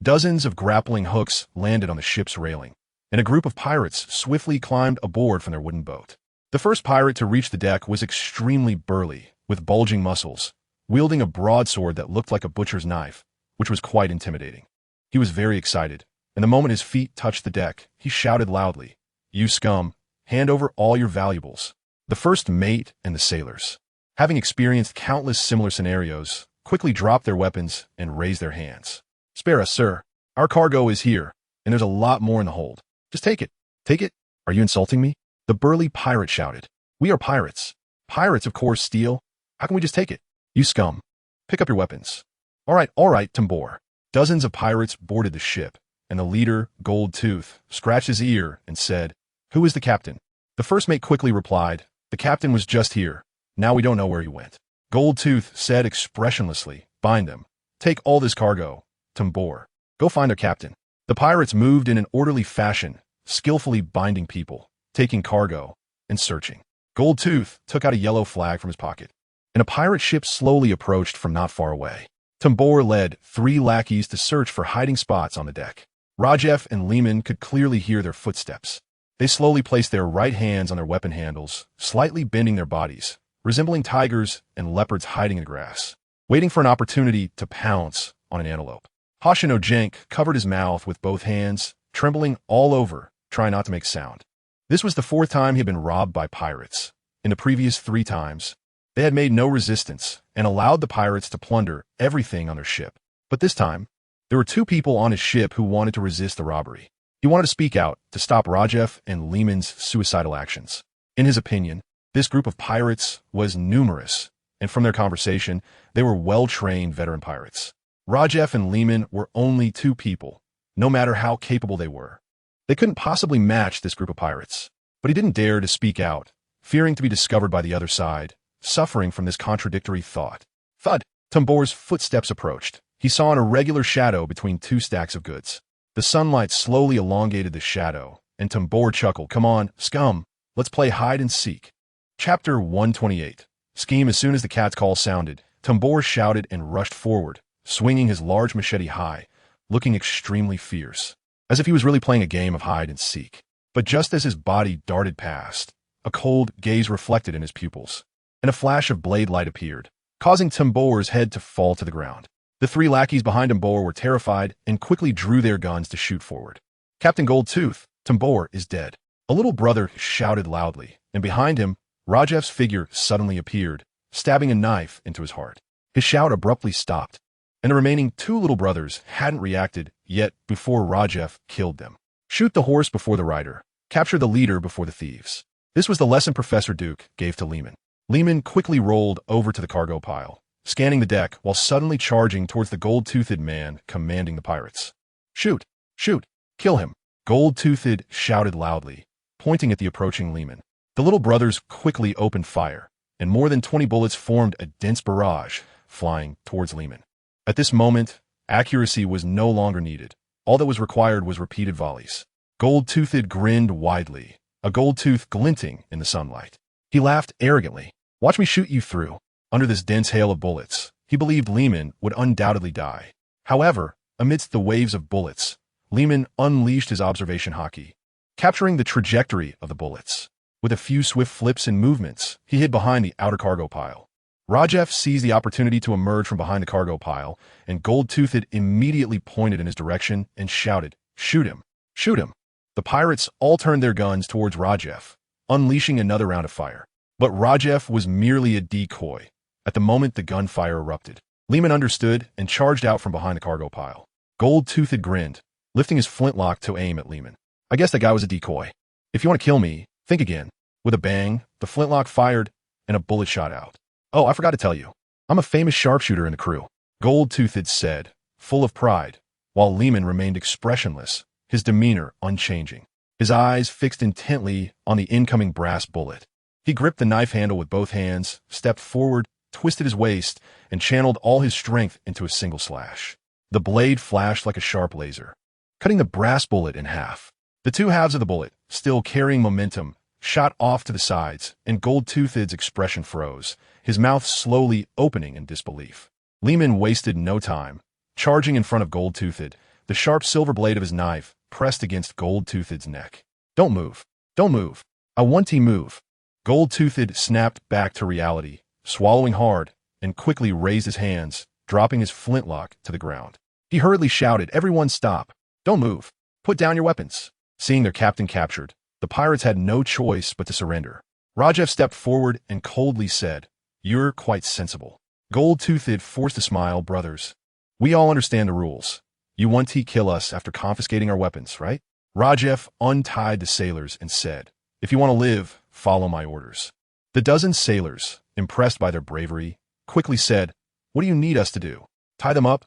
dozens of grappling hooks landed on the ship's railing, and a group of pirates swiftly climbed aboard from their wooden boat. The first pirate to reach the deck was extremely burly, with bulging muscles, wielding a broadsword that looked like a butcher's knife, which was quite intimidating. He was very excited, and the moment his feet touched the deck, he shouted loudly, "You scum, hand over all your valuables." The first mate and the sailors, having experienced countless similar scenarios, quickly dropped their weapons and raised their hands. "Spare us, sir. Our cargo is here, and there's a lot more in the hold. Just take it. Take it? Are you insulting me?" The burly pirate shouted. "We are pirates. Pirates, of course, steal. How can we just take it? You scum. Pick up your weapons." All right, Tambor." Dozens of pirates boarded the ship, and the leader, Gold Tooth, scratched his ear and said, "Who is the captain?" The first mate quickly replied, "The captain was just here. Now we don't know where he went." Gold Tooth said expressionlessly, "Bind them. Take all this cargo. Tambor. Go find their captain." The pirates moved in an orderly fashion, skillfully binding people, taking cargo, and searching. Gold Tooth took out a yellow flag from his pocket, and a pirate ship slowly approached from not far away. Tambor led 3 lackeys to search for hiding spots on the deck. Rajef and Lehman could clearly hear their footsteps. They slowly placed their right hands on their weapon handles, slightly bending their bodies, resembling tigers and leopards hiding in the grass, waiting for an opportunity to pounce on an antelope. Hoshino Jenk covered his mouth with both hands, trembling all over, trying not to make sound. This was the 4th time he had been robbed by pirates. In the previous 3 times, they had made no resistance and allowed the pirates to plunder everything on their ship. But this time, there were 2 people on his ship who wanted to resist the robbery. He wanted to speak out to stop Rajef and Lehman's suicidal actions. In his opinion, this group of pirates was numerous, and from their conversation, they were well-trained veteran pirates. Rajef and Lehman were only 2 people, no matter how capable they were. They couldn't possibly match this group of pirates, but he didn't dare to speak out, fearing to be discovered by the other side, suffering from this contradictory thought. Thud! Tambor's footsteps approached. He saw an irregular shadow between 2 stacks of goods. The sunlight slowly elongated the shadow, and Tambor chuckled. Come on, scum, let's play hide and seek. Chapter 128. Scheme. As soon as the cat's call sounded, Tambor shouted and rushed forward, swinging his large machete high, looking extremely fierce, as if he was really playing a game of hide and seek. But just as his body darted past, a cold gaze reflected in his pupils, and a flash of blade light appeared, causing Tambor's head to fall to the ground. The 3 lackeys behind Tambor were terrified and quickly drew their guns to shoot forward. Captain Goldtooth, Tambor is dead. A little brother shouted loudly, and behind him, Rajef's figure suddenly appeared, stabbing a knife into his heart. His shout abruptly stopped, and the remaining 2 little brothers hadn't reacted yet before Rajef killed them. Shoot the horse before the rider. Capture the leader before the thieves. This was the lesson Professor Duke gave to Lehman. Lehman quickly rolled over to the cargo pile, scanning the deck while suddenly charging towards the gold-toothed man commanding the pirates. Shoot! Shoot! Kill him! Gold-toothed shouted loudly, pointing at the approaching Lehman. The little brothers quickly opened fire, and more than 20 bullets formed a dense barrage, flying towards Lehman. At this moment, accuracy was no longer needed. All that was required was repeated volleys. Gold-toothed grinned widely, a gold tooth glinting in the sunlight. He laughed arrogantly. Watch me shoot you through. Under this dense hail of bullets, he believed Lehman would undoubtedly die. However, amidst the waves of bullets, Lehman unleashed his observation Haki, capturing the trajectory of the bullets. With a few swift flips and movements, he hid behind the outer cargo pile. Rajef seized the opportunity to emerge from behind the cargo pile, and Gold-Toothed immediately pointed in his direction and shouted, "Shoot him! Shoot him!" The pirates all turned their guns towards Rajef, unleashing another round of fire. But Rajef was merely a decoy. At the moment the gunfire erupted, Lehman understood and charged out from behind the cargo pile. Gold-Toothed grinned, lifting his flintlock to aim at Lehman. I guess that guy was a decoy. If you want to kill me, think again. With a bang, the flintlock fired, and a bullet shot out. Oh, I forgot to tell you. I'm a famous sharpshooter in the crew, Gold-Toothed said, full of pride, while Lehman remained expressionless, his demeanor unchanging, his eyes fixed intently on the incoming brass bullet. He gripped the knife handle with both hands, stepped forward, twisted his waist, and channeled all his strength into a single slash. The blade flashed like a sharp laser, cutting the brass bullet in half. The 2 halves of the bullet, still carrying momentum, shot off to the sides, and Gold-Toothed's expression froze, his mouth slowly opening in disbelief. Lehman wasted no time. Charging in front of Gold-Toothed, the sharp silver blade of his knife pressed against Gold-Toothed's neck. Don't move. Don't move. I want to move. Gold-Toothed snapped back to reality, swallowing hard, and quickly raised his hands, dropping his flintlock to the ground. He hurriedly shouted, "Everyone stop. Don't move. Put down your weapons." Seeing their captain captured, the pirates had no choice but to surrender. Rajef stepped forward and coldly said, "You're quite sensible." Gold-Toothed forced a smile. "Brothers, we all understand the rules. You want to kill us after confiscating our weapons, right?" Rajef untied the sailors and said, "If you want to live, follow my orders." The dozen sailors, impressed by their bravery, quickly said, "What do you need us to do? Tie them up?"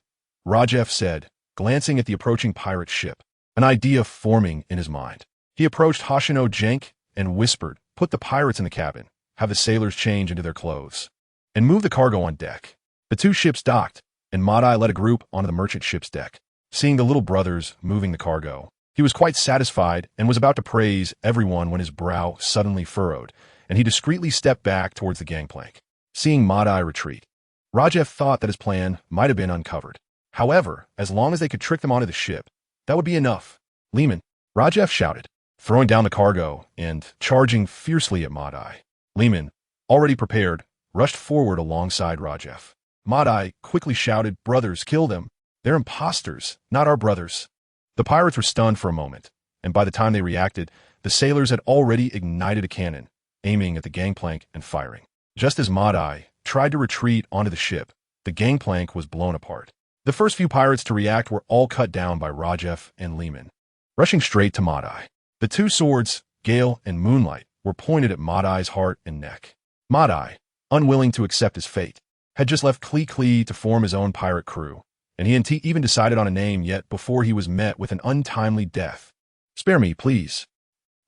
Rajef said, glancing at the approaching pirate ship, an idea forming in his mind. He approached Hoshino Jenk and whispered, "Put the pirates in the cabin, have the sailors change into their clothes, and move the cargo on deck." The 2 ships docked, and Madai led a group onto the merchant ship's deck. Seeing the little brothers moving the cargo, he was quite satisfied and was about to praise everyone when his brow suddenly furrowed, and he discreetly stepped back towards the gangplank. Seeing Madai retreat, Rajef thought that his plan might have been uncovered. However, as long as they could trick them onto the ship, that would be enough. Lehman, Rajef shouted, throwing down the cargo and charging fiercely at Madai. Lehman, already prepared, rushed forward alongside Rajef. Madai quickly shouted, "Brothers, kill them. They're imposters, not our brothers." The pirates were stunned for a moment, and by the time they reacted, the sailors had already ignited a cannon, aiming at the gangplank and firing. Just as Madai tried to retreat onto the ship, the gangplank was blown apart. The first few pirates to react were all cut down by Rajef and Lehman. Rushing straight to Madai, the two swords, Gale and Moonlight, were pointed at Madai's heart and neck. Madai, unwilling to accept his fate, had just left Klee Klee to form his own pirate crew, and he hadn't even decided on a name yet before he was met with an untimely death. "Spare me, please."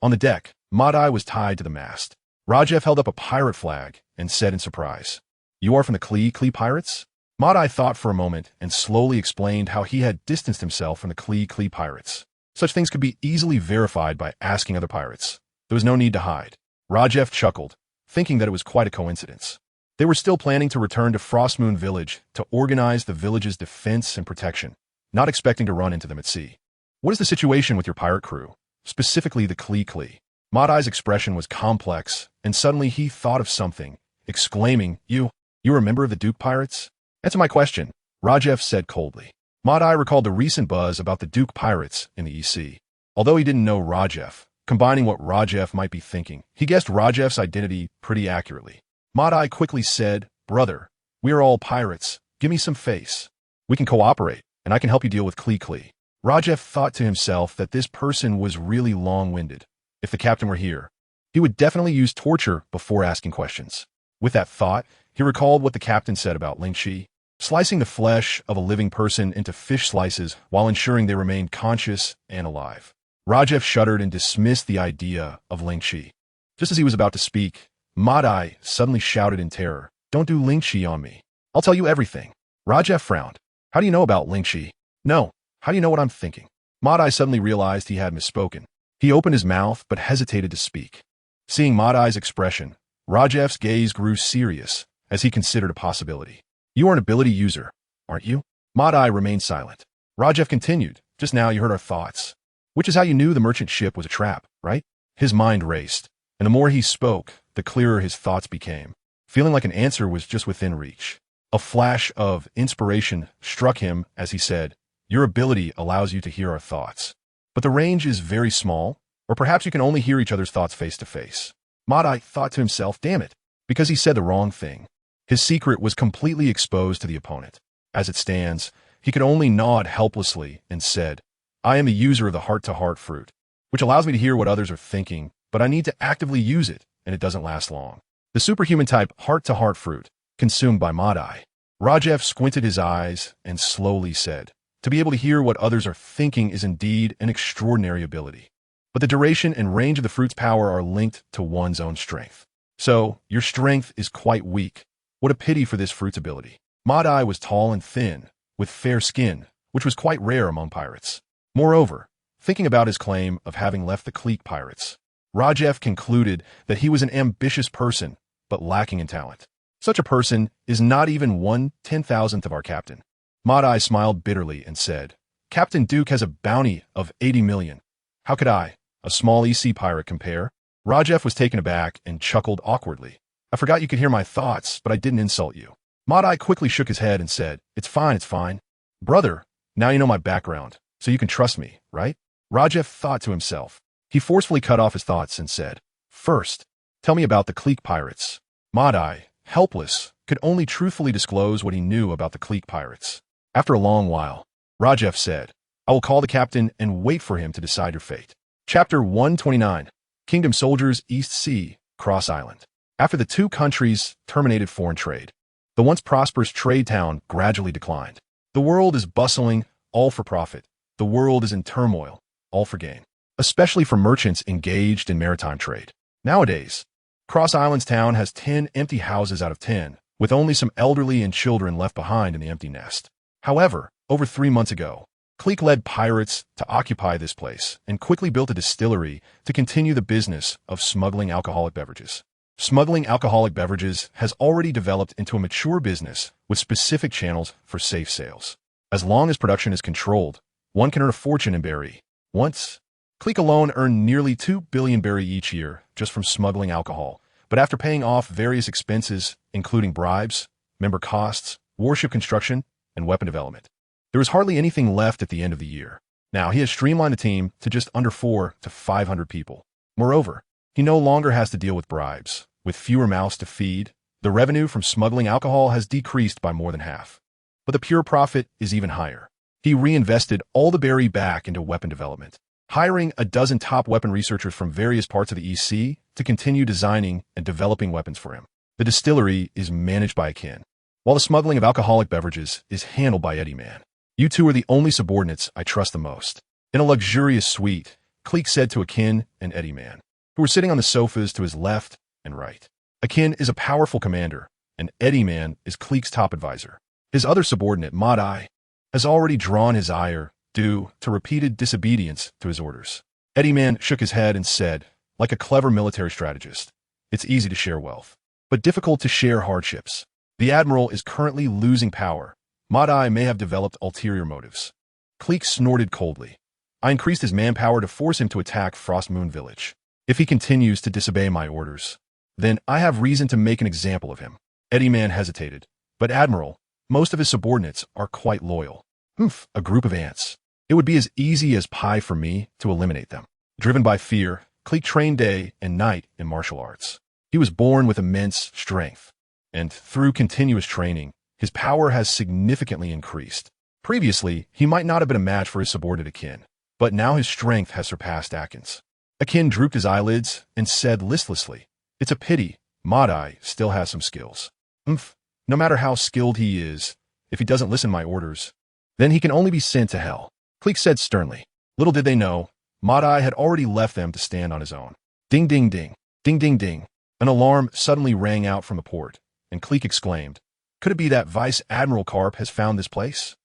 On the deck, Madai was tied to the mast. Rajef held up a pirate flag and said in surprise, "You are from the Klee Klee pirates?" Madai thought for a moment and slowly explained how he had distanced himself from the Klee Klee pirates. Such things could be easily verified by asking other pirates. There was no need to hide. Rajef chuckled, thinking that it was quite a coincidence. They were still planning to return to Frostmoon Village to organize the village's defense and protection, not expecting to run into them at sea. "What is the situation with your pirate crew, specifically the Klee Klee?" Madai's expression was complex, and suddenly he thought of something, exclaiming, You are a member of the Duke pirates?" "Answer my question," Rajef said coldly. Madai recalled the recent buzz about the Duke pirates in the EC. Although he didn't know Rajef, combining what Rajef might be thinking, he guessed Rajef's identity pretty accurately. Madai quickly said, "Brother, we are all pirates. Give me some face. We can cooperate, and I can help you deal with Klee Klee." Rajef thought to himself that this person was really long-winded. If the captain were here, he would definitely use torture before asking questions. With that thought, he recalled what the captain said about Ling Shi, slicing the flesh of a living person into fish slices while ensuring they remained conscious and alive. Rajef shuddered and dismissed the idea of Ling Shi. Just as he was about to speak, Madai suddenly shouted in terror, "Don't do Ling Shi on me. I'll tell you everything." Rajef frowned. "How do you know about Ling Shi?" "No. How do you know what I'm thinking?" Madai suddenly realized he had misspoken. He opened his mouth but hesitated to speak. Seeing Madai's expression, Rajef's gaze grew serious as he considered a possibility. "You are an ability user, aren't you?" Madai remained silent. Rajef continued, "Just now you heard our thoughts. Which is how you knew the merchant ship was a trap, right?" His mind raced, and the more he spoke, the clearer his thoughts became, feeling like an answer was just within reach. A flash of inspiration struck him as he said, "Your ability allows you to hear our thoughts. But the range is very small, or perhaps you can only hear each other's thoughts face to face." Madai thought to himself, damn it, because he said the wrong thing. His secret was completely exposed to the opponent. As it stands, he could only nod helplessly and said, "I am a user of the heart-to-heart fruit, which allows me to hear what others are thinking, but I need to actively use it, and it doesn't last long." The superhuman type heart-to-heart fruit, consumed by Madai. Rajef squinted his eyes and slowly said, "To be able to hear what others are thinking is indeed an extraordinary ability. But the duration and range of the fruit's power are linked to one's own strength. So, your strength is quite weak. What a pity for this fruit's ability." Madai was tall and thin, with fair skin, which was quite rare among pirates. Moreover, thinking about his claim of having left the Klee pirates, Rajef concluded that he was an ambitious person, but lacking in talent. Such a person is not even 1/10,000th of our captain. Madai smiled bitterly and said, "Captain Duke has a bounty of 80 million. How could I, a small EC pirate, compare?" Rajef was taken aback and chuckled awkwardly. "I forgot you could hear my thoughts, but I didn't insult you." Madai quickly shook his head and said, it's fine. "Brother, now you know my background, so you can trust me, right?" Rajef thought to himself. He forcefully cut off his thoughts and said, "First, tell me about the Klee pirates." Madai, helpless, could only truthfully disclose what he knew about the Klee pirates. After a long while, Rajef said, "I will call the captain and wait for him to decide your fate." Chapter 129, Kingdom Soldiers East Sea, Cross Island. After the two countries terminated foreign trade, the once prosperous trade town gradually declined. The world is bustling, all for profit. The world is in turmoil, all for gain, especially for merchants engaged in maritime trade. Nowadays, Cross Island's town has 10 empty houses out of 10, with only some elderly and children left behind in the empty nest. However, over 3 months ago, Kleek led pirates to occupy this place and quickly built a distillery to continue the business of smuggling alcoholic beverages. Smuggling alcoholic beverages has already developed into a mature business with specific channels for safe sales. As long as production is controlled, one can earn a fortune in berry. Once, Clique alone earned nearly 2 billion berry each year just from smuggling alcohol, but after paying off various expenses, including bribes, member costs, warship construction, and weapon development, there was hardly anything left at the end of the year. Now, he has streamlined the team to just under 400 to 500 people. Moreover, he no longer has to deal with bribes. With fewer mouths to feed, the revenue from smuggling alcohol has decreased by more than half. But the pure profit is even higher. He reinvested all the berry back into weapon development, hiring a dozen top weapon researchers from various parts of the EC to continue designing and developing weapons for him. The distillery is managed by Akin, while the smuggling of alcoholic beverages is handled by Eddie Man. You two are the only subordinates I trust the most. In a luxurious suite, Clique said to Akin and Eddie Man, who were sitting on the sofas to his left and right. Akin is a powerful commander, and Eddie Man is Clique's top advisor. His other subordinate, Madai, has already drawn his ire due to repeated disobedience to his orders. Eddie Man shook his head and said, like a clever military strategist, it's easy to share wealth, but difficult to share hardships. The Admiral is currently losing power. Madai may have developed ulterior motives. Clique snorted coldly. I increased his manpower to force him to attack Frost Moon Village. If he continues to disobey my orders, then I have reason to make an example of him. Eddie Man hesitated. But Admiral, most of his subordinates are quite loyal. Humph, a group of ants. It would be as easy as pie for me to eliminate them. Driven by fear, Clique trained day and night in martial arts. He was born with immense strength, and through continuous training, his power has significantly increased. Previously, he might not have been a match for his subordinate Akin, but now his strength has surpassed Akin's. Akin drooped his eyelids and said listlessly, it's a pity, Madai still has some skills. No matter how skilled he is, if he doesn't listen to my orders, then he can only be sent to hell. Clique said sternly. Little did they know, Madai had already left them to stand on his own. Ding ding ding, ding ding ding. An alarm suddenly rang out from the port, and Clique exclaimed, could it be that Vice Admiral Karp has found this place?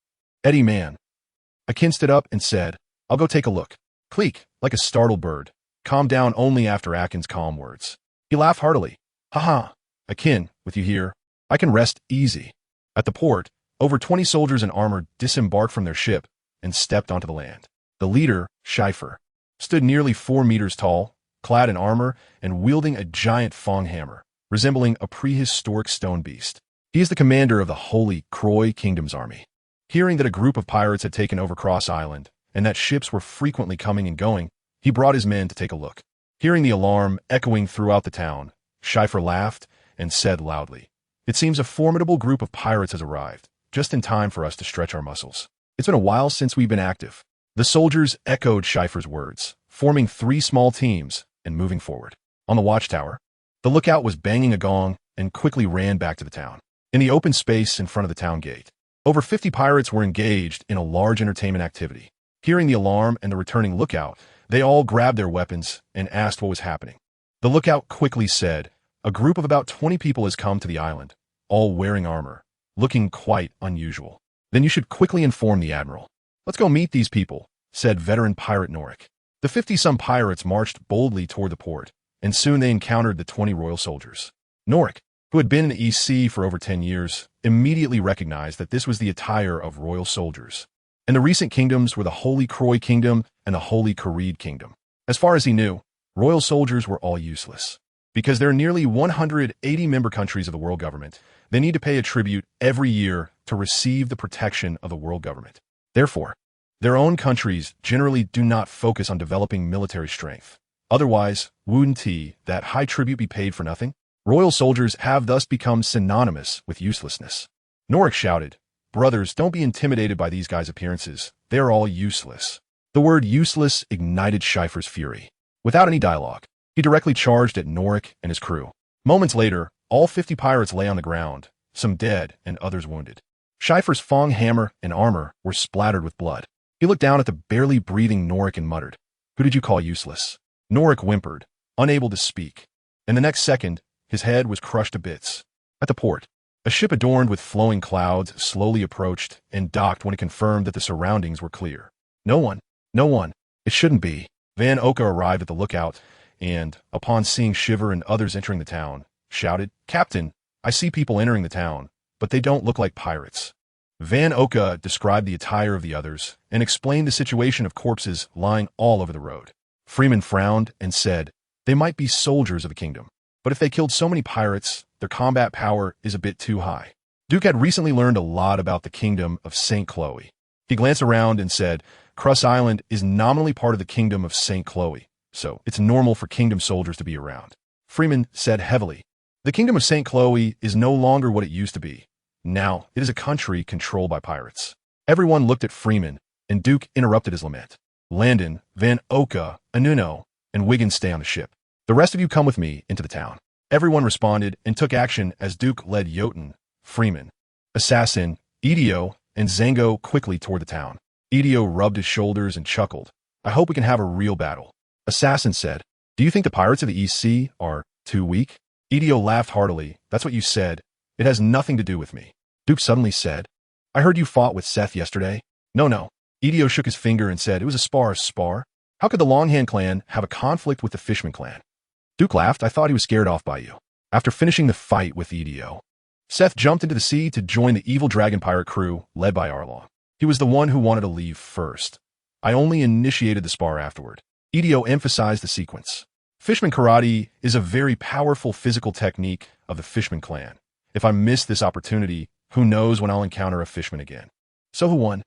Eddie Man. Akin stood up and said, I'll go take a look. Clique, like a startled bird, calmed down only after Akin's calm words. He laughed heartily. Ha! Akin, with you here, I can rest easy. At the port, over 20 soldiers in armor disembarked from their ship and stepped onto the land. The leader, Schiffer, stood nearly 4 meters tall, clad in armor and wielding a giant Fong hammer, resembling a prehistoric stone beast. He is the commander of the Holy Croy Kingdom's army. Hearing that a group of pirates had taken over Cross Island and that ships were frequently coming and going, he brought his men to take a look. Hearing the alarm echoing throughout the town, Schiffer laughed and said loudly, it seems a formidable group of pirates has arrived, just in time for us to stretch our muscles. It's been a while since we've been active. The soldiers echoed Schiffer's words, forming 3 small teams and moving forward. On the watchtower, the lookout was banging a gong and quickly ran back to the town. In the open space in front of the town gate, over 50 pirates were engaged in a large entertainment activity. Hearing the alarm and the returning lookout, they all grabbed their weapons and asked what was happening. The lookout quickly said, a group of about 20 people has come to the island, all wearing armor, looking quite unusual. Then you should quickly inform the Admiral. Let's go meet these people, said veteran pirate Norik. The 50-some pirates marched boldly toward the port, and soon they encountered the 20 royal soldiers. Norik, who had been in the EC for over 10 years, immediately recognized that this was the attire of royal soldiers. And the recent kingdoms were the Holy Croy Kingdom and the Holy Kareed Kingdom. As far as he knew, royal soldiers were all useless. Because there are nearly 180 member countries of the world government, they need to pay a tribute every year to receive the protection of the world government. Therefore, their own countries generally do not focus on developing military strength. Otherwise, wouldn't that high tribute be paid for nothing? Royal soldiers have thus become synonymous with uselessness. Norik shouted, brothers, don't be intimidated by these guys' appearances. They are all useless. The word useless ignited Schiffer's fury. Without any dialogue, he directly charged at Norik and his crew. Moments later, all 50 pirates lay on the ground, some dead and others wounded. Schiffer's Fong hammer and armor were splattered with blood. He looked down at the barely breathing Norik and muttered, who did you call useless? Norik whimpered, unable to speak. And the next second, his head was crushed to bits. At the port, a ship adorned with flowing clouds slowly approached and docked when it confirmed that the surroundings were clear. No one. It shouldn't be. Van Oka arrived at the lookout and, upon seeing Shiver and others entering the town, shouted, "Captain, I see people entering the town, but they don't look like pirates." Van Oka described the attire of the others and explained the situation of corpses lying all over the road. Freeman frowned and said, "They might be soldiers of the kingdom, but if they killed so many pirates, their combat power is a bit too high." Duke had recently learned a lot about the kingdom of St. Chloe. He glanced around and said, "Crus Island is nominally part of the kingdom of St. Chloe, so it's normal for kingdom soldiers to be around." Freeman said heavily, "The kingdom of St. Chloe is no longer what it used to be. Now, it is a country controlled by pirates." Everyone looked at Freeman, and Duke interrupted his lament. "Landon, Van Oka, Anuno, and Wiggins stay on the ship. The rest of you come with me into the town." Everyone responded and took action as Duke led Jotun, Freeman, Assassin, Idio, and Zango quickly toward the town. Idio rubbed his shoulders and chuckled. "I hope we can have a real battle." Assassin said, "Do you think the pirates of the East Sea are too weak?" Idio laughed heartily. "That's what you said. It has nothing to do with me." Duke suddenly said, "I heard you fought with Seth yesterday." No. Idio shook his finger and said, "It was a spar. How could the Longhand clan have a conflict with the Fishman clan?" Duke laughed. "I thought he was scared off by you." After finishing the fight with Idio, Seth jumped into the sea to join the evil dragon pirate crew led by Arlong. He was the one who wanted to leave first. I only initiated the spar afterward. Idio emphasized the sequence. Fishman karate is a very powerful physical technique of the Fishman clan. If I miss this opportunity, who knows when I'll encounter a Fishman again. So who won?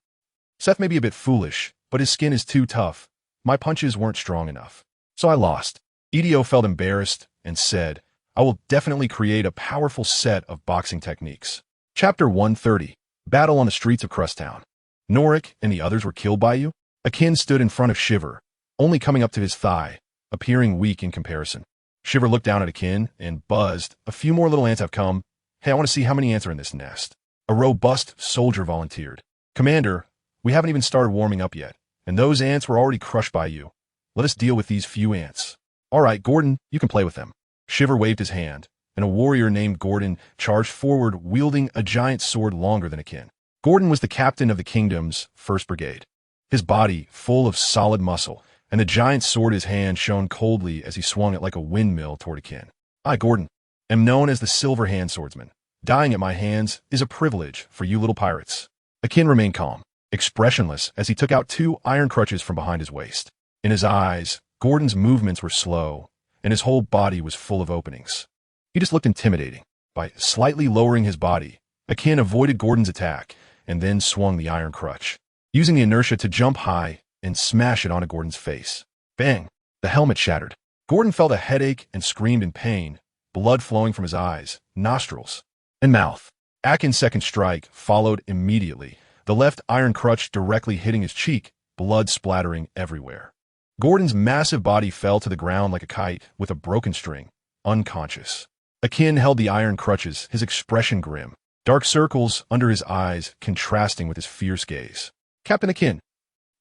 Seth may be a bit foolish, but his skin is too tough. My punches weren't strong enough. So I lost. Idio felt embarrassed and said, "I will definitely create a powerful set of boxing techniques." Chapter 130. Battle on the streets of Crosstown. "Norik and the others were killed by you?" Akin stood in front of Shiver, only coming up to his thigh, appearing weak in comparison. Shiver looked down at Akin and buzzed. "A few more little ants have come. Hey, I want to see how many ants are in this nest." A robust soldier volunteered. "Commander, we haven't even started warming up yet, and those ants were already crushed by you. Let us deal with these few ants." "All right, Gordon, you can play with them." Shiver waved his hand, and a warrior named Gordon charged forward wielding a giant sword longer than Akin. Gordon was the captain of the kingdom's 1st Brigade. His body full of solid muscle, and the giant sword in his hand shone coldly as he swung it like a windmill toward Akin. "I, Gordon, am known as the Silver Hand Swordsman. Dying at my hands is a privilege for you little pirates." Akin remained calm, expressionless as he took out 2 iron crutches from behind his waist. In his eyes, Gordon's movements were slow, and his whole body was full of openings. He just looked intimidating. By slightly lowering his body, Akin avoided Gordon's attack and then swung the iron crutch, using the inertia to jump high and smash it onto Gordon's face. Bang! The helmet shattered. Gordon felt a headache and screamed in pain, blood flowing from his eyes, nostrils, and mouth. Akin's second strike followed immediately, the left iron crutch directly hitting his cheek, blood splattering everywhere. Gordon's massive body fell to the ground like a kite with a broken string, unconscious. Akin held the iron crutches, his expression grim, dark circles under his eyes contrasting with his fierce gaze. "Captain Akin,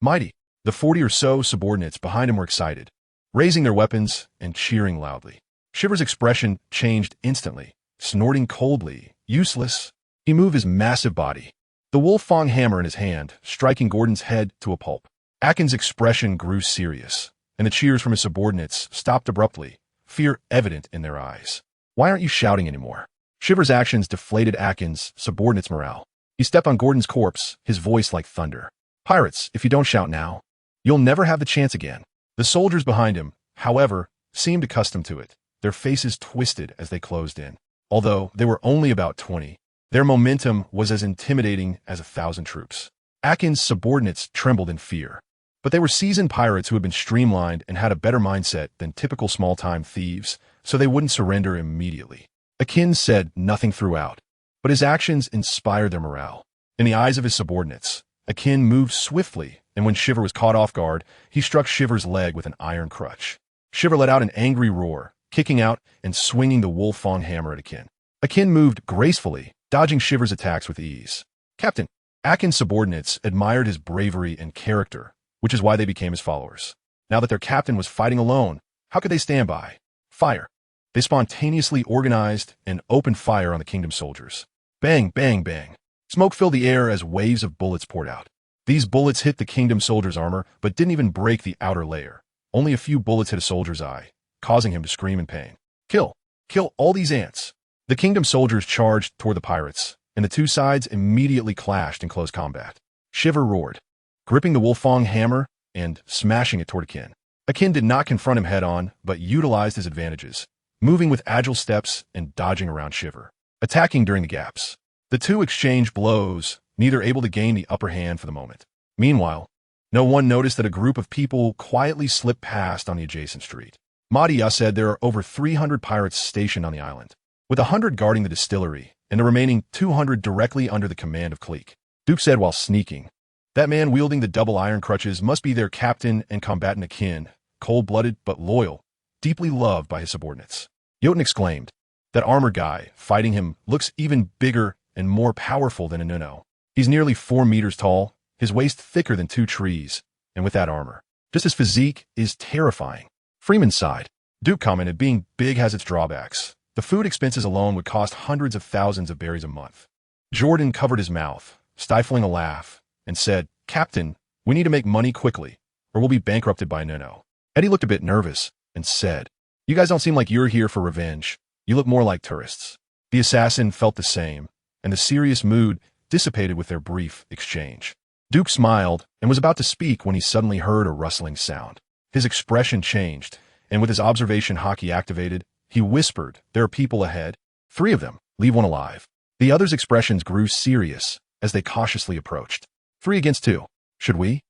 mighty." The 40 or so subordinates behind him were excited, raising their weapons and cheering loudly. Shiver's expression changed instantly, snorting coldly, "Useless." He moved his massive body, the wolf fang hammer in his hand, striking Gordon's head to a pulp. Akin's expression grew serious, and the cheers from his subordinates stopped abruptly, fear evident in their eyes. "Why aren't you shouting anymore?" Shiver's actions deflated Akin's subordinates' morale. He stepped on Gordon's corpse, his voice like thunder. "Pirates, if you don't shout now, you'll never have the chance again." The soldiers behind him, however, seemed accustomed to it, their faces twisted as they closed in. Although they were only about 20, their momentum was as intimidating as 1,000 troops. Akin's subordinates trembled in fear. But they were seasoned pirates who had been streamlined and had a better mindset than typical small-time thieves, so they wouldn't surrender immediately. Akin said nothing throughout, but his actions inspired their morale. In the eyes of his subordinates, Akin moved swiftly, and when Shiver was caught off guard, he struck Shiver's leg with an iron crutch. Shiver let out an angry roar, kicking out and swinging the wolf fang hammer at Akin. Akin moved gracefully, dodging Shiver's attacks with ease. "Captain." Akin's subordinates admired his bravery and character, which is why they became his followers. Now that their captain was fighting alone, how could they stand by? Fire. They spontaneously organized and opened fire on the kingdom soldiers. Bang, bang, bang. Smoke filled the air as waves of bullets poured out. These bullets hit the kingdom soldiers' armor, but didn't even break the outer layer. Only a few bullets hit a soldier's eye, causing him to scream in pain. Kill! Kill all these ants! The kingdom soldiers charged toward the pirates, and the two sides immediately clashed in close combat. Shiver roared, gripping the Wolfong hammer and smashing it toward Akin. Akin did not confront him head-on, but utilized his advantages, moving with agile steps and dodging around Shiver, attacking during the gaps. The two exchanged blows, neither able to gain the upper hand for the moment. Meanwhile, no one noticed that a group of people quietly slipped past on the adjacent street. Madia said there are over 300 pirates stationed on the island, with 100 guarding the distillery, and the remaining 200 directly under the command of Cleek. Duke said while sneaking, "That man wielding the double iron crutches must be their captain and combatant Akin, cold-blooded but loyal, deeply loved by his subordinates." Jotun exclaimed, "That armor guy fighting him looks even bigger and more powerful than Inuno. He's nearly 4 meters tall, his waist thicker than 2 trees, and with that armor. Just his physique is terrifying." Freeman sighed. Duke commented, "Being big has its drawbacks. The food expenses alone would cost hundreds of thousands of berries a month." Jordan covered his mouth, stifling a laugh, and said, "Captain, we need to make money quickly, or we'll be bankrupted by Nuno." Eddie looked a bit nervous and said, "You guys don't seem like you're here for revenge. You look more like tourists." The assassin felt the same, and the serious mood dissipated with their brief exchange. Duke smiled and was about to speak when he suddenly heard a rustling sound. His expression changed, and with his observation Haki activated, he whispered, "There are people ahead. 3 of them. Leave one alive." The others' expressions grew serious as they cautiously approached. 3 against 2. Should we?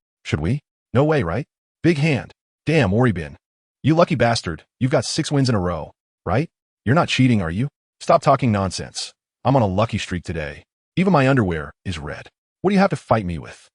No way, right? Big hand. Damn, Oribin. You lucky bastard, you've got 6 wins in a row, right? You're not cheating, are you? Stop talking nonsense. I'm on a lucky streak today. Even my underwear is red. What do you have to fight me with?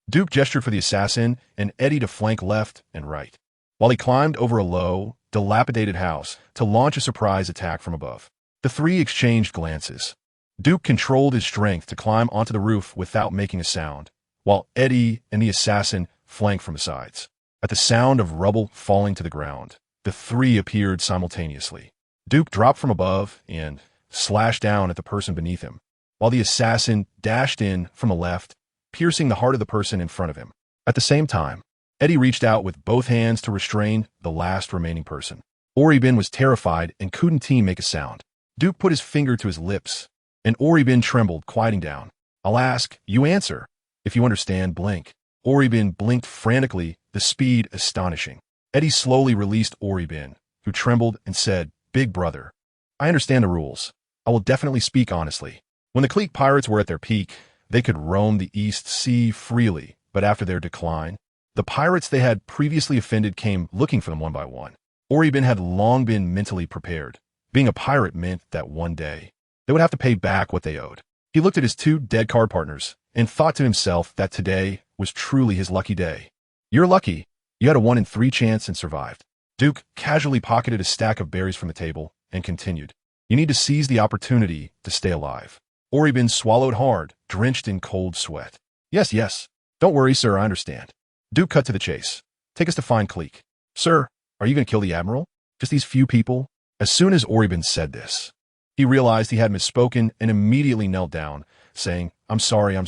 Duke gestured for the assassin and Eddie to flank left and right, while he climbed over a low, dilapidated house to launch a surprise attack from above. The 3 exchanged glances. Duke controlled his strength to climb onto the roof without making a sound, while Eddie and the assassin flanked from the sides. At the sound of rubble falling to the ground, the 3 appeared simultaneously. Duke dropped from above and slashed down at the person beneath him, while the assassin dashed in from the left, piercing the heart of the person in front of him. At the same time, Eddie reached out with both hands to restrain the last remaining person. Oribin was terrified and couldn't make a sound. Duke put his finger to his lips, and Oribin trembled, quieting down. "I'll ask, you answer. If you understand, blink." Oribin blinked frantically, the speed astonishing. Eddie slowly released Oribin, who trembled and said, "Big brother, I understand the rules. I will definitely speak honestly. When the Cleek pirates were at their peak, they could roam the East Sea freely, but after their decline, the pirates they had previously offended came looking for them one by one. Oribin had long been mentally prepared. Being a pirate meant that one day, they would have to pay back what they owed. He looked at his 2 dead card partners and thought to himself that today was truly his lucky day. "You're lucky. You had a 1 in 3 chance and survived." Duke casually pocketed a stack of berries from the table and continued, "You need to seize the opportunity to stay alive." Oribin swallowed hard, drenched in cold sweat. Yes. Don't worry, sir, I understand." Duke cut to the chase. "Take us to find Cleek." "Sir, are you going to kill the Admiral? Just these few people?" As soon as Oribin said this, he realized he had misspoken and immediately knelt down, saying, I'm sorry, I'm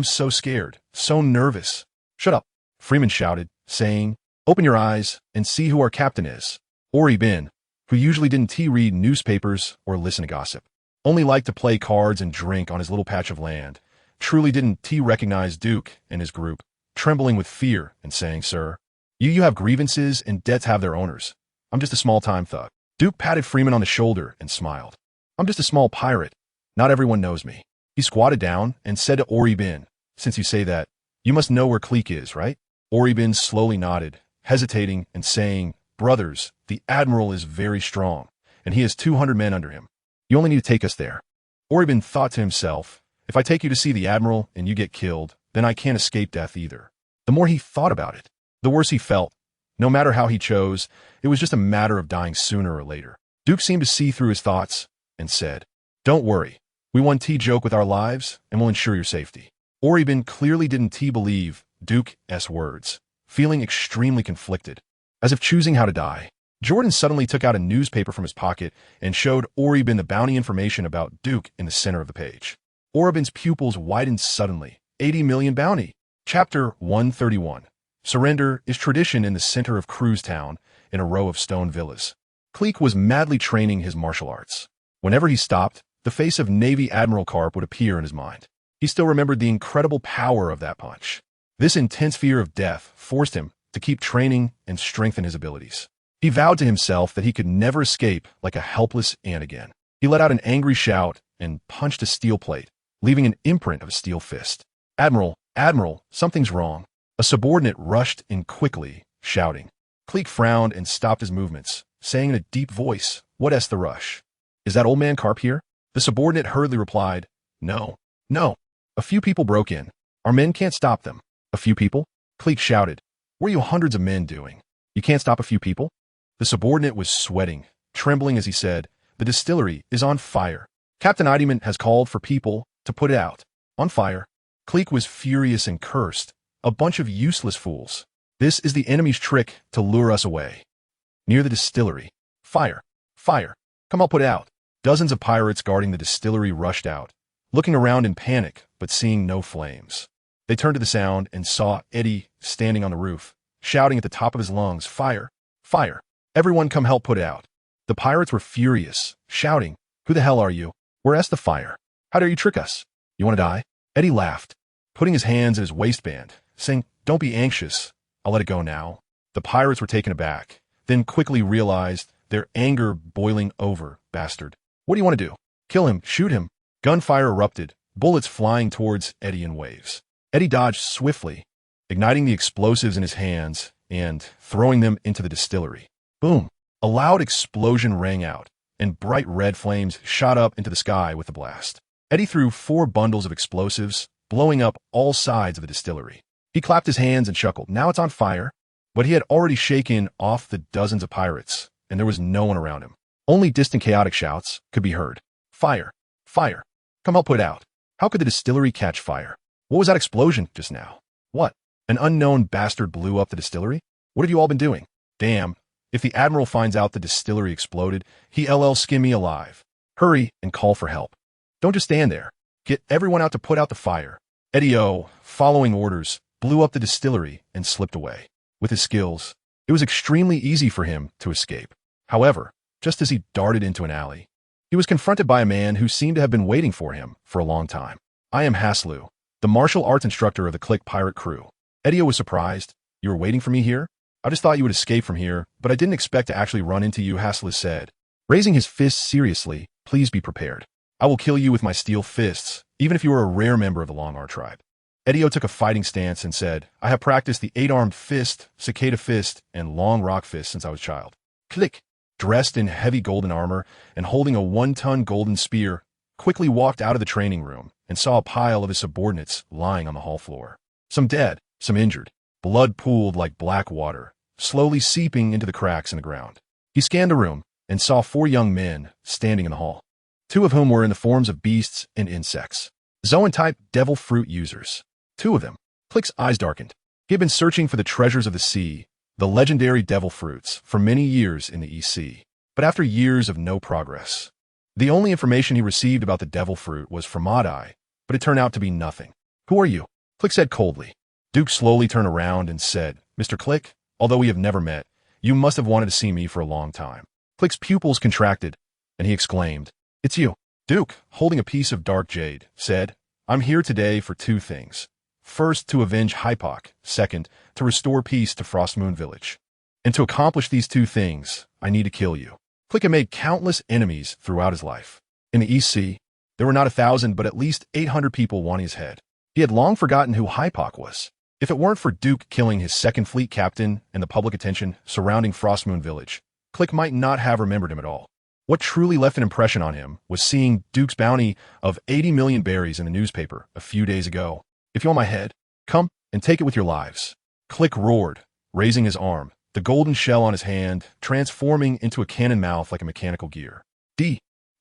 so scared, so nervous." "Shut up," Freeman shouted, saying, "Open your eyes and see who our captain is." Oribin, who usually didn't read newspapers or listen to gossip, only liked to play cards and drink on his little patch of land, truly didn't recognize Duke and his group, trembling with fear and saying, "Sir, you have grievances and debts have their owners. I'm just a small-time thug." Duke patted Freeman on the shoulder and smiled. "I'm just a small pirate. Not everyone knows me." He squatted down and said to Oribin, "Since you say that, you must know where Cleek is, right?" Oribin slowly nodded, hesitating and saying, "Brothers, the Admiral is very strong, and he has 200 men under him. You only need to take us there." Oribin thought to himself, "If I take you to see the Admiral and you get killed, then I can't escape death either." The more he thought about it, the worse he felt. No matter how he chose, it was just a matter of dying sooner or later. Duke seemed to see through his thoughts and said, "Don't worry. We won joke with our lives and will ensure your safety." Oribin clearly didn't believe Duke's words, feeling extremely conflicted, as if choosing how to die. Jordan suddenly took out a newspaper from his pocket and showed Oribin the bounty information about Duke in the center of the page. Oribin's pupils widened suddenly. 80 million bounty. Chapter 131. Surrender is tradition in the center of Cruise Town, in a row of stone villas. Clique was madly training his martial arts. Whenever he stopped, the face of Navy Admiral Carp would appear in his mind. He still remembered the incredible power of that punch. This intense fear of death forced him to keep training and strengthen his abilities. He vowed to himself that he could never escape like a helpless ant again. He let out an angry shout and punched a steel plate, leaving an imprint of a steel fist. "Admiral, Admiral, something's wrong." A subordinate rushed in quickly, shouting. Clique frowned and stopped his movements, saying in a deep voice, "What's the rush? Is that old man Carp here?" The subordinate hurriedly replied, "No, no." A few people broke in. "Our men can't stop them." "A few people?" Clique shouted. "What are you hundreds of men doing? You can't stop a few people?" The subordinate was sweating, trembling as he said, "The distillery is on fire. Captain Idiman has called for people to put it out. On fire." Clique was furious and cursed. "A bunch of useless fools. This is the enemy's trick to lure us away." Near the distillery. "Fire! Fire! Come, I'll put it out." Dozens of pirates guarding the distillery rushed out, looking around in panic but seeing no flames. They turned to the sound and saw Eddie standing on the roof, shouting at the top of his lungs, "Fire! Fire! Everyone come help put it out." The pirates were furious, shouting, "Who the hell are you? Where's the fire? How dare you trick us? You want to die?" Eddie laughed, putting his hands in his waistband, saying, "Don't be anxious. I'll let it go now." The pirates were taken aback, then quickly realized their anger boiling over. "Bastard. What do you want to do? Kill him, shoot him." Gunfire erupted, bullets flying towards Eddie in waves. Eddie dodged swiftly, igniting the explosives in his hands and throwing them into the distillery. Boom! A loud explosion rang out, and bright red flames shot up into the sky with the blast. Eddie threw 4 bundles of explosives, blowing up all sides of the distillery. He clapped his hands and chuckled. Now it's on fire. But he had already shaken off the dozens of pirates, and there was no one around him. Only distant chaotic shouts could be heard. "Fire! Fire! Come help put it out." How could the distillery catch fire? What was that explosion just now? What? An unknown bastard blew up the distillery? What have you all been doing? Damn. If the Admiral finds out the distillery exploded, he'll skin me alive. Hurry and call for help. Don't just stand there. Get everyone out to put out the fire. Eddie O, following orders, blew up the distillery and slipped away. With his skills, it was extremely easy for him to escape. However, just as he darted into an alley, he was confronted by a man who seemed to have been waiting for him for a long time. "I am Haslu, the martial arts instructor of the Clique pirate crew." Eddie O was surprised. "You were waiting for me here? I just thought you would escape from here, but I didn't expect to actually run into you," Haslu said. Raising his fists seriously, "Please be prepared. I will kill you with my steel fists, even if you are a rare member of the Long R tribe." Eddie O took a fighting stance and said, "I have practiced the 8-armed fist, cicada fist, and long rock fist since I was a child." Click, dressed in heavy golden armor and holding a 1-ton golden spear, quickly walked out of the training room and saw a pile of his subordinates lying on the hall floor. Some dead, some injured. Blood pooled like black water, slowly seeping into the cracks in the ground. He scanned the room and saw 4 young men standing in the hall, 2 of whom were in the forms of beasts and insects. Zoan-type devil fruit users. 2 of them. Click's eyes darkened. He had been searching for the treasures of the sea, the legendary devil fruits, for many years in the East Sea. But after years of no progress, the only information he received about the devil fruit was from Madai, but it turned out to be nothing. "Who are you?" Click said coldly. Duke slowly turned around and said, "Mr. Click, although we have never met, you must have wanted to see me for a long time." Click's pupils contracted, and he exclaimed, "It's you." Duke, holding a piece of dark jade, said, "I'm here today for 2 things. First, to avenge Hypoc. Second, to restore peace to Frostmoon Village. And to accomplish these 2 things, I need to kill you." Click had made countless enemies throughout his life. In the East Sea, there were not 1,000, but at least 800 people wanting his head. He had long forgotten who Hypoc was. If it weren't for Duke killing his 2nd Fleet captain and the public attention surrounding Frostmoon Village, Click might not have remembered him at all. What truly left an impression on him was seeing Duke's bounty of 80 million berries in the newspaper a few days ago. "If you want my head, come and take it with your lives." Click roared, raising his arm, the golden shell on his hand transforming into a cannon mouth like a mechanical gear.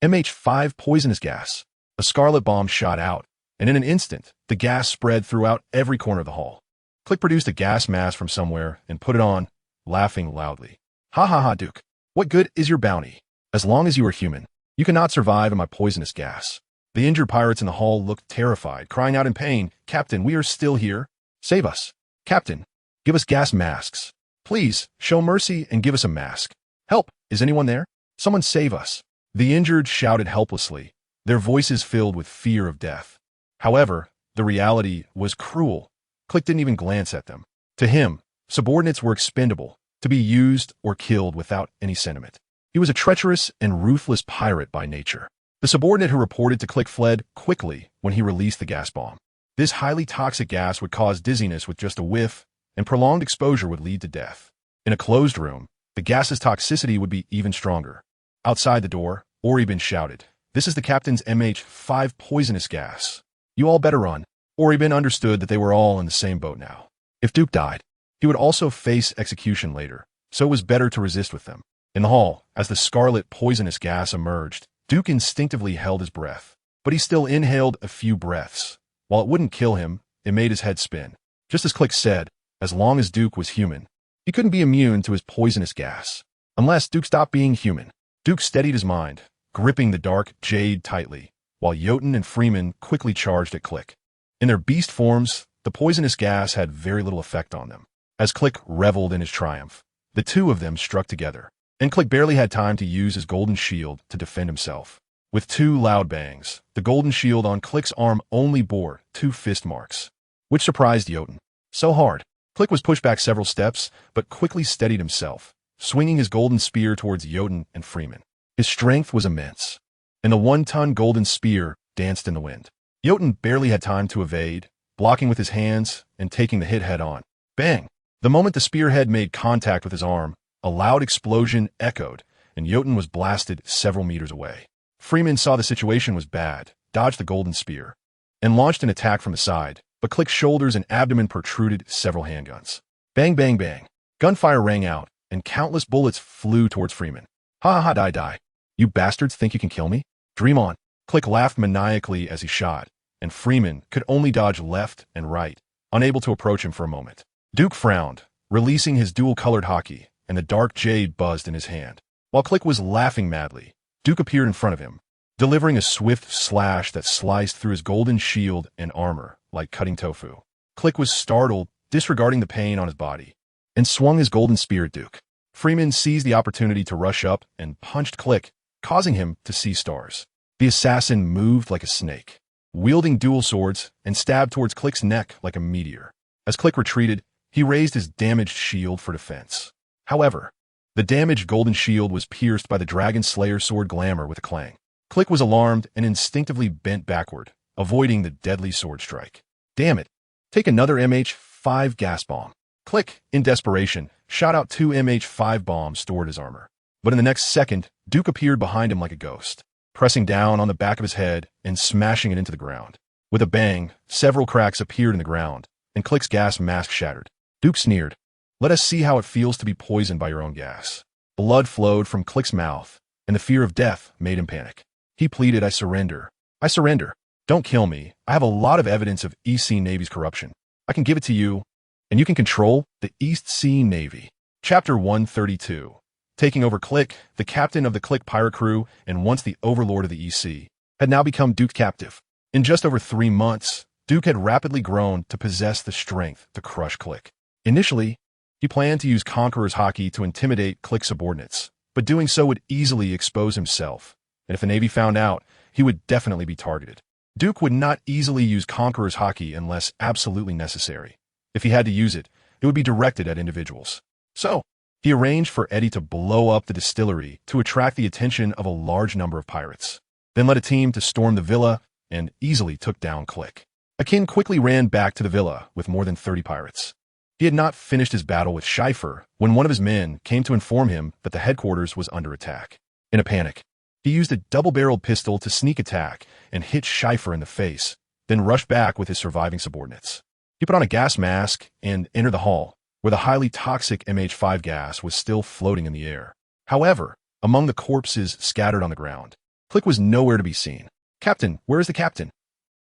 MH5 poisonous gas. A scarlet bomb shot out, and in an instant, the gas spread throughout every corner of the hall. Click produced a gas mask from somewhere and put it on, laughing loudly. "Ha ha ha, Duke. What good is your bounty? As long as you are human, you cannot survive on my poisonous gas." The injured pirates in the hall looked terrified, crying out in pain, "Captain, we are still here. Save us. Captain, give us gas masks. Please, show mercy and give us a mask. Help! Is anyone there? Someone save us. The injured shouted helplessly, their voices filled with fear of death. However, the reality was cruel. Click didn't even glance at them. To him, subordinates were expendable, to be used or killed without any sentiment. He was a treacherous and ruthless pirate by nature. The subordinate who reported to Click fled quickly when he released the gas bomb. This highly toxic gas would cause dizziness with just a whiff, and prolonged exposure would lead to death. In a closed room, the gas's toxicity would be even stronger. Outside the door, Oribin shouted, "This is the captain's MH5 poisonous gas. You all better run." Oribin understood that they were all in the same boat now. If Duke died, he would also face execution later, so it was better to resist with them. In the hall, as the scarlet poisonous gas emerged, Duke instinctively held his breath, but he still inhaled a few breaths. While it wouldn't kill him, it made his head spin. Just as Click said, as long as Duke was human, he couldn't be immune to his poisonous gas. Unless Duke stopped being human. Duke steadied his mind, gripping the dark jade tightly, while Jotun and Freeman quickly charged at Click. In their beast forms, the poisonous gas had very little effect on them. As Click reveled in his triumph, the two of them struck together, and Click barely had time to use his golden shield to defend himself. With two loud bangs, the golden shield on Click's arm only bore 2 fist marks, which surprised Jotun. So hard. Click was pushed back several steps, but quickly steadied himself, swinging his golden spear towards Jotun and Freeman. His strength was immense, and the 1-ton golden spear danced in the wind. Jotun barely had time to evade, blocking with his hands and taking the hit head-on. Bang! The moment the spearhead made contact with his arm, a loud explosion echoed, and Jotun was blasted several meters away. Freeman saw the situation was bad, dodged the golden spear, and launched an attack from the side, but Click's shoulders and abdomen protruded several handguns. Bang, bang, bang. Gunfire rang out, and countless bullets flew towards Freeman. Ha ha ha, die, die. You bastards think you can kill me? Dream on. Click laughed maniacally as he shot, and Freeman could only dodge left and right, unable to approach him for a moment. Duke frowned, releasing his dual-colored Haki, and the dark jade buzzed in his hand. While Click was laughing madly, Duke appeared in front of him, delivering a swift slash that sliced through his golden shield and armor like cutting tofu. Click was startled, disregarding the pain on his body, and swung his golden spear at Duke. Freeman seized the opportunity to rush up and punched Click, causing him to see stars. The assassin moved like a snake, wielding dual swords, and stabbed towards Click's neck like a meteor. As Click retreated, he raised his damaged shield for defense. However, the damaged golden shield was pierced by the Dragon Slayer sword glamour with a clang. Click was alarmed and instinctively bent backward, avoiding the deadly sword strike. Damn it. Take another MH5 gas bomb. Click, in desperation, shot out 2 MH5 bombs stored his armor. But in the next second, Duke appeared behind him like a ghost, pressing down on the back of his head and smashing it into the ground. With a bang, several cracks appeared in the ground, and Click's gas mask shattered. Duke sneered. Let us see how it feels to be poisoned by your own gas. Blood flowed from Click's mouth, and the fear of death made him panic. He pleaded, I surrender. I surrender. Don't kill me. I have a lot of evidence of East Sea Navy's corruption. I can give it to you, and you can control the East Sea Navy. Chapter 132. Taking over Click, the captain of the Click pirate crew and once the overlord of the East Sea, had now become Duke's captive. In just over 3 months, Duke had rapidly grown to possess the strength to crush Click. Initially, he planned to use Conqueror's Haki to intimidate Click subordinates, but doing so would easily expose himself, and if the Navy found out, he would definitely be targeted. Duke would not easily use Conqueror's Haki unless absolutely necessary. If he had to use it, it would be directed at individuals. So, he arranged for Eddie to blow up the distillery to attract the attention of a large number of pirates, then led a team to storm the villa and easily took down Click. Akin quickly ran back to the villa with more than 30 pirates. He had not finished his battle with Schleifer when one of his men came to inform him that the headquarters was under attack. In a panic, he used a double-barreled pistol to sneak attack and hit Schleifer in the face, then rushed back with his surviving subordinates. He put on a gas mask and entered the hall, where the highly toxic MH5 gas was still floating in the air. However, among the corpses scattered on the ground, Click was nowhere to be seen. Captain, where is the captain?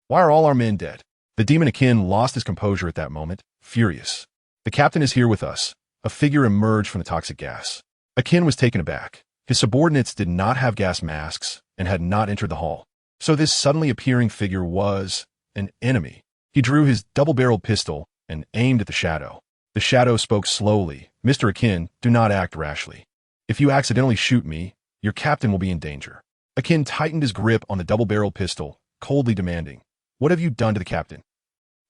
Why are all our men dead? The demon Akin lost his composure at that moment, furious. The captain is here with us. A figure emerged from the toxic gas. Akin was taken aback. His subordinates did not have gas masks and had not entered the hall. So this suddenly appearing figure was an enemy. He drew his double-barreled pistol and aimed at the shadow. The shadow spoke slowly. Mr. Akin, do not act rashly. If you accidentally shoot me, your captain will be in danger. Akin tightened his grip on the double-barreled pistol, coldly demanding, what have you done to the captain?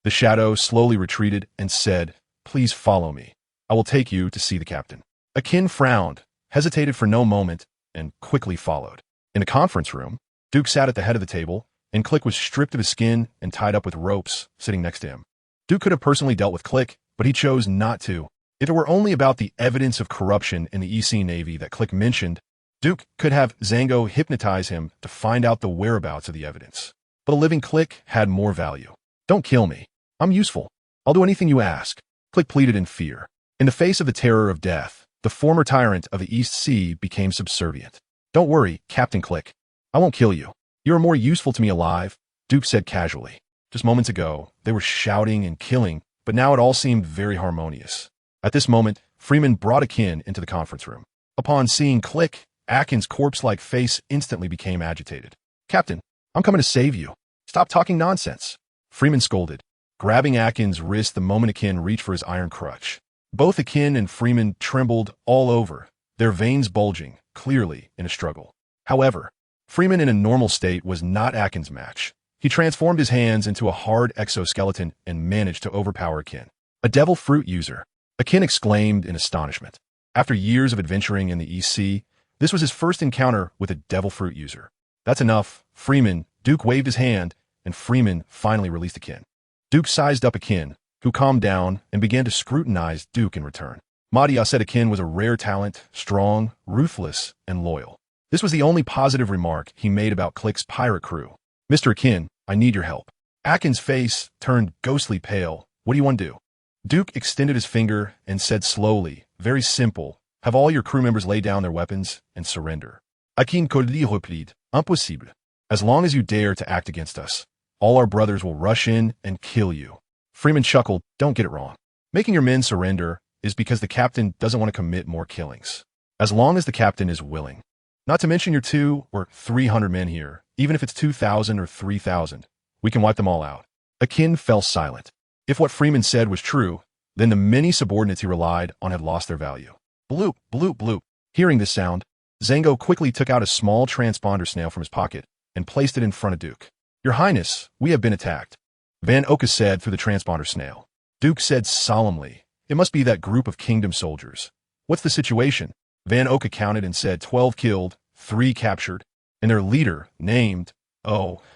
The shadow slowly retreated and said, please follow me. I will take you to see the captain. Akin frowned, hesitated for no moment, and quickly followed. In the conference room, Duke sat at the head of the table, and Click was stripped of his skin and tied up with ropes, sitting next to him. Duke could have personally dealt with Click, but he chose not to. If it were only about the evidence of corruption in the EC Navy that Click mentioned, Duke could have Zango hypnotize him to find out the whereabouts of the evidence. But a living Click had more value. Don't kill me. I'm useful. I'll do anything you ask. Click pleaded in fear. In the face of the terror of death, the former tyrant of the East Sea became subservient. Don't worry, Captain Click. I won't kill you. You are more useful to me alive, Duke said casually. Just moments ago, they were shouting and killing, but now it all seemed very harmonious. At this moment, Freeman brought Akin into the conference room. Upon seeing Click, Akin's corpse-like face instantly became agitated. Captain, I'm coming to save you. Stop talking nonsense. Freeman scolded, grabbing Akin's wrist the moment Akin reached for his iron crutch. Both Akin and Freeman trembled all over, their veins bulging, clearly in a struggle. However, Freeman in a normal state was not Akin's match. He transformed his hands into a hard exoskeleton and managed to overpower Akin. A devil fruit user, Akin exclaimed in astonishment. After years of adventuring in the EC, this was his first encounter with a devil fruit user. That's enough, Freeman. Duke waved his hand, and Freeman finally released Akin. Duke sized up Akin, who calmed down and began to scrutinize Duke in return. Madia said Akin was a rare talent, strong, ruthless, and loyal. This was the only positive remark he made about Click's pirate crew. Mr. Akin, I need your help. Akin's face turned ghostly pale. What do you want to do? Duke extended his finger and said slowly, very simple, have all your crew members lay down their weapons and surrender. Akin replied, impossible. As long as you dare to act against us, all our brothers will rush in and kill you. Freeman chuckled, don't get it wrong. Making your men surrender is because the captain doesn't want to commit more killings. As long as the captain is willing. Not to mention your 200 or 300 men here, even if it's 2,000 or 3,000, we can wipe them all out. Akin fell silent. If what Freeman said was true, then the many subordinates he relied on had lost their value. Bloop, bloop, bloop. Hearing this sound, Zango quickly took out a small transponder snail from his pocket and placed it in front of Duke. Your Highness, we have been attacked, Van Oka said through the transponder snail. Duke said solemnly, it must be that group of kingdom soldiers. What's the situation? Van Oka counted and said 12 killed, 3 captured, and their leader, named,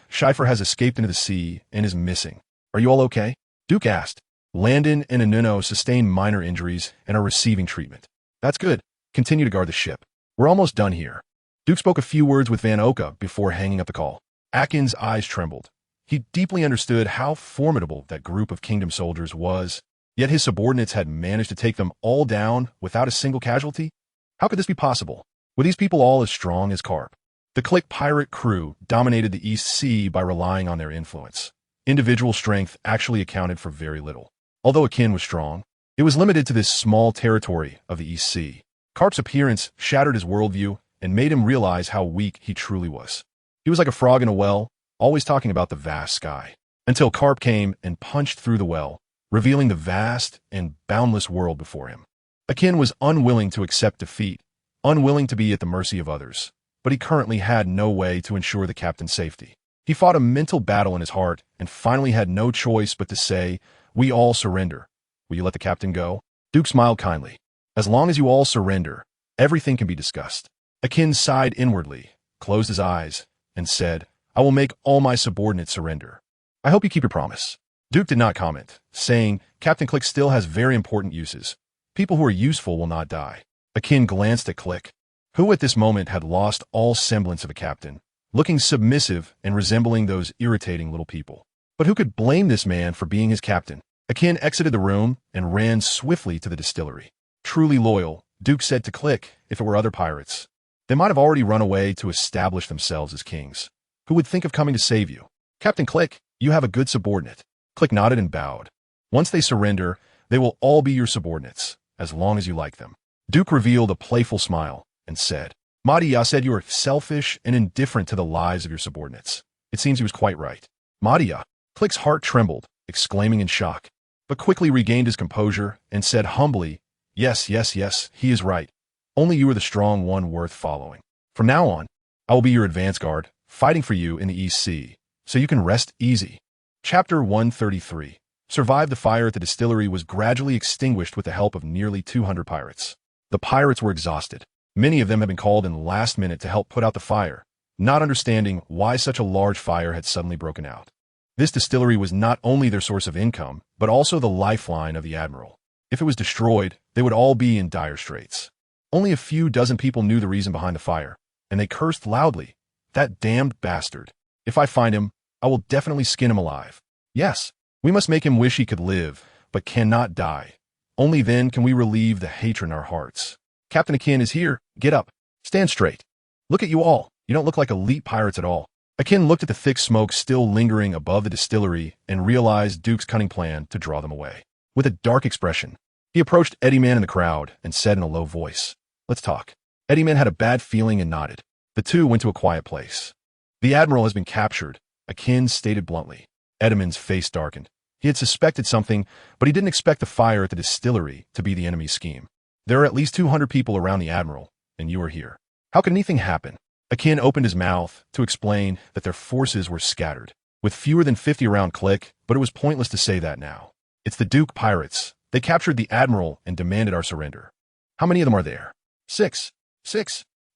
Schiffer has escaped into the sea and is missing. Are you all okay? Duke asked. Landon and Anuno sustained minor injuries and are receiving treatment. That's good. Continue to guard the ship. We're almost done here. Duke spoke a few words with Van Oka before hanging up the call. Akin's eyes trembled. He deeply understood how formidable that group of kingdom soldiers was, yet his subordinates had managed to take them all down without a single casualty. How could this be possible? Were these people all as strong as Carp? The Click pirate crew dominated the East Sea by relying on their influence. Individual strength actually accounted for very little. Although Akin was strong, it was limited to this small territory of the East Sea. Carp's appearance shattered his worldview and made him realize how weak he truly was. He was like a frog in a well, always talking about the vast sky. Until Carp came and punched through the well, revealing the vast and boundless world before him. Akin was unwilling to accept defeat, unwilling to be at the mercy of others, but he currently had no way to ensure the captain's safety. He fought a mental battle in his heart and finally had no choice but to say, we all surrender. Will you let the captain go? Duke smiled kindly. As long as you all surrender, everything can be discussed. Akin sighed inwardly, closed his eyes, and said, I will make all my subordinates surrender. I hope you keep your promise. Duke did not comment, saying, Captain Click still has very important uses. People who are useful will not die. Akin glanced at Click, who at this moment had lost all semblance of a captain, looking submissive and resembling those irritating little people. But who could blame this man for being his captain? Akin exited the room and ran swiftly to the distillery. Truly loyal, Duke said to Click, if it were other pirates, they might have already run away to establish themselves as kings. Who would think of coming to save you? Captain Click, you have a good subordinate. Click nodded and bowed. Once they surrender, they will all be your subordinates, as long as you like them. Duke revealed a playful smile and said, Madia said you are selfish and indifferent to the lives of your subordinates. It seems he was quite right. Madia. Click's heart trembled, exclaiming in shock. but quickly regained his composure and said humbly, "Yes, yes, yes, he is right. Only you are the strong one worth following. From now on, I will be your advance guard, fighting for you in the East Sea, so you can rest easy." Chapter 133. Survive. The fire at the distillery was gradually extinguished with the help of nearly 200 pirates. The pirates were exhausted. Many of them had been called in the last minute to help put out the fire, not understanding why such a large fire had suddenly broken out. This distillery was not only their source of income, but also the lifeline of the admiral. If it was destroyed, they would all be in dire straits. Only a few dozen people knew the reason behind the fire, and they cursed loudly. "That damned bastard. If I find him, I will definitely skin him alive. Yes, we must make him wish he could live, but cannot die. Only then can we relieve the hatred in our hearts. Captain Akin is here. Get up. Stand straight. Look at you all. You don't look like elite pirates at all." Akin looked at the thick smoke still lingering above the distillery and realized Duke's cunning plan to draw them away. With a dark expression, he approached Eddie Man in the crowd and said in a low voice, "Let's talk." Eddie Man had a bad feeling and nodded. The two went to a quiet place. "The Admiral has been captured," Akin stated bluntly. Eddieman's face darkened. He had suspected something, but he didn't expect the fire at the distillery to be the enemy's scheme. "There are at least 200 people around the Admiral, and you are here. How can anything happen?" Akin opened his mouth to explain that their forces were scattered, with fewer than 50 around Click, but it was pointless to say that now. "It's the Duke pirates. They captured the Admiral and demanded our surrender." "How many of them are there?" Six.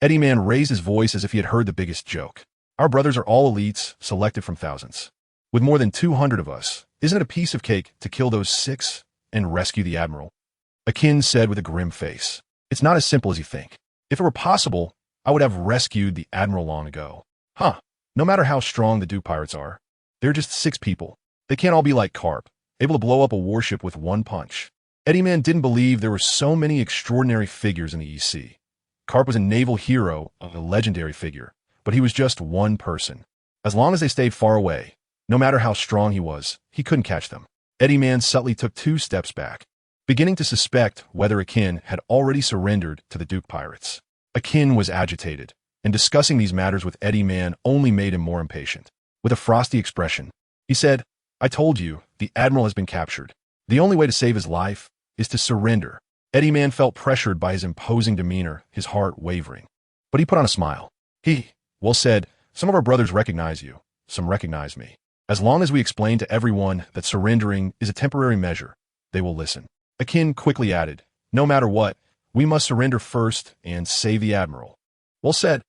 Eddie Man raised his voice as if he had heard the biggest joke. "Our brothers are all elites, selected from thousands. With more than 200 of us, isn't it a piece of cake to kill those 6 and rescue the Admiral?" Akin said with a grim face. "It's not as simple as you think. If it were possible, I would have rescued the Admiral long ago." "Huh. No matter how strong the Duke pirates are, they're just 6 people. They can't all be like Carp, able to blow up a warship with one punch." Eddie Man didn't believe there were so many extraordinary figures in the East Sea. Carp was a naval hero, a legendary figure, but he was just one person. As long as they stayed far away, no matter how strong he was, he couldn't catch them. Eddie Man subtly took 2 steps back, beginning to suspect whether Akin had already surrendered to the Duke pirates. Akin was agitated, and discussing these matters with Eddie Man only made him more impatient. With a frosty expression, he said, "I told you, the Admiral has been captured. The only way to save his life is to surrender." Eddie Man felt pressured by his imposing demeanor, his heart wavering. But he put on a smile. "Well said, some of our brothers recognize you, some recognize me. As long as we explain to everyone that surrendering is a temporary measure, they will listen." Akin quickly added, "No matter what, we must surrender first and save the Admiral." Well said.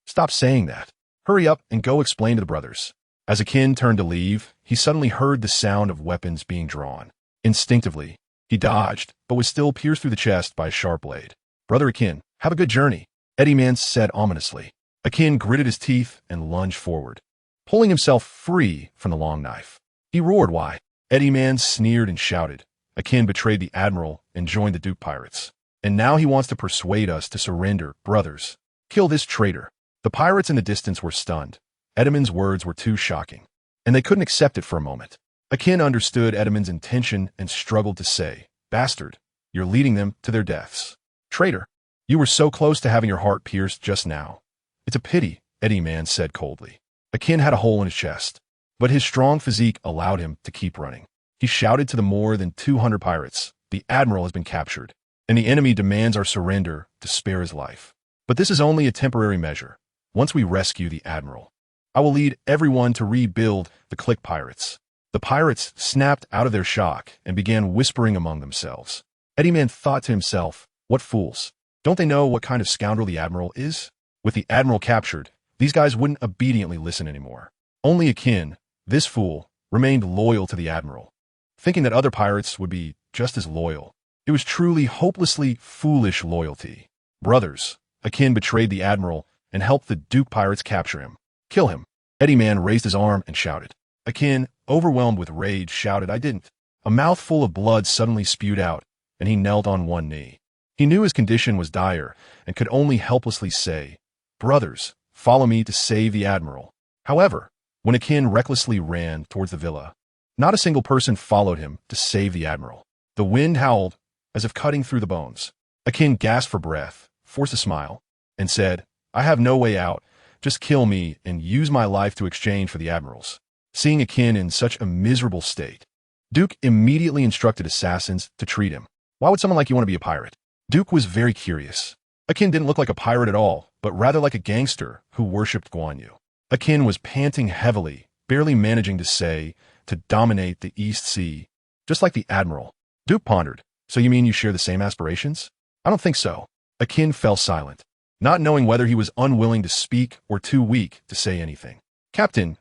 Stop saying that. Hurry up and go explain to the brothers." As Akin turned to leave, he suddenly heard the sound of weapons being drawn. Instinctively, he dodged, but was still pierced through the chest by a sharp blade. "Brother Akin, have a good journey," Eddie Man said ominously. Akin gritted his teeth and lunged forward, pulling himself free from the long knife. He roared, "Why?" Eddie Man sneered and shouted. "Akin betrayed the Admiral and joined the Duke pirates. And now he wants to persuade us to surrender. Brothers, kill this traitor." The pirates in the distance were stunned. Eddieman's words were too shocking, and they couldn't accept it for a moment. Akin understood Eddieman's intention and struggled to say, "Bastard, you're leading them to their deaths. Traitor, you were so close to having your heart pierced just now." "It's a pity," Eddie Man said coldly. Akin had a hole in his chest, but his strong physique allowed him to keep running. He shouted to the more than 200 pirates, "The Admiral has been captured, and the enemy demands our surrender to spare his life. But this is only a temporary measure. Once we rescue the Admiral, I will lead everyone to rebuild the Click pirates." The pirates snapped out of their shock and began whispering among themselves. Eddie Man thought to himself, "What fools. Don't they know what kind of scoundrel the Admiral is? With the Admiral captured, these guys wouldn't obediently listen anymore." Only Akin, this fool, remained loyal to the Admiral, thinking that other pirates would be just as loyal. It was truly hopelessly foolish loyalty. "Brothers, Akin betrayed the Admiral and helped the Duke pirates capture him. Kill him." Eddie Man raised his arm and shouted. Akin, overwhelmed with rage, shouted, "I didn't." A mouthful of blood suddenly spewed out, and he knelt on one knee. He knew his condition was dire and could only helplessly say, "Brothers, follow me to save the Admiral." However, when Akin recklessly ran towards the villa, not a single person followed him to save the Admiral. The wind howled, as if cutting through the bones. Akin gasped for breath, forced a smile, and said, "I have no way out. Just kill me and use my life to exchange for the Admiral's." Seeing Akin in such a miserable state, Duke immediately instructed assassins to treat him. Why would someone like you want to be a pirate? Duke was very curious. Akin didn't look like a pirate at all, but rather like a gangster who worshipped Guan Yu. Akin was panting heavily, barely managing to dominate the East Sea, just like the Admiral. Duke pondered. So you mean you share the same aspirations? I don't think so. Akin fell silent, not knowing whether he was unwilling to speak or too weak to say anything. Captain,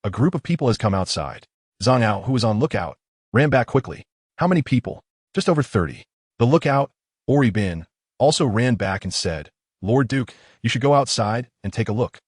a group of people has come outside. Zhang Ao, who was on lookout, ran back quickly. How many people? Just over 30. The lookout, Ori Bin, also ran back and said, Lord Duke, you should go outside and take a look.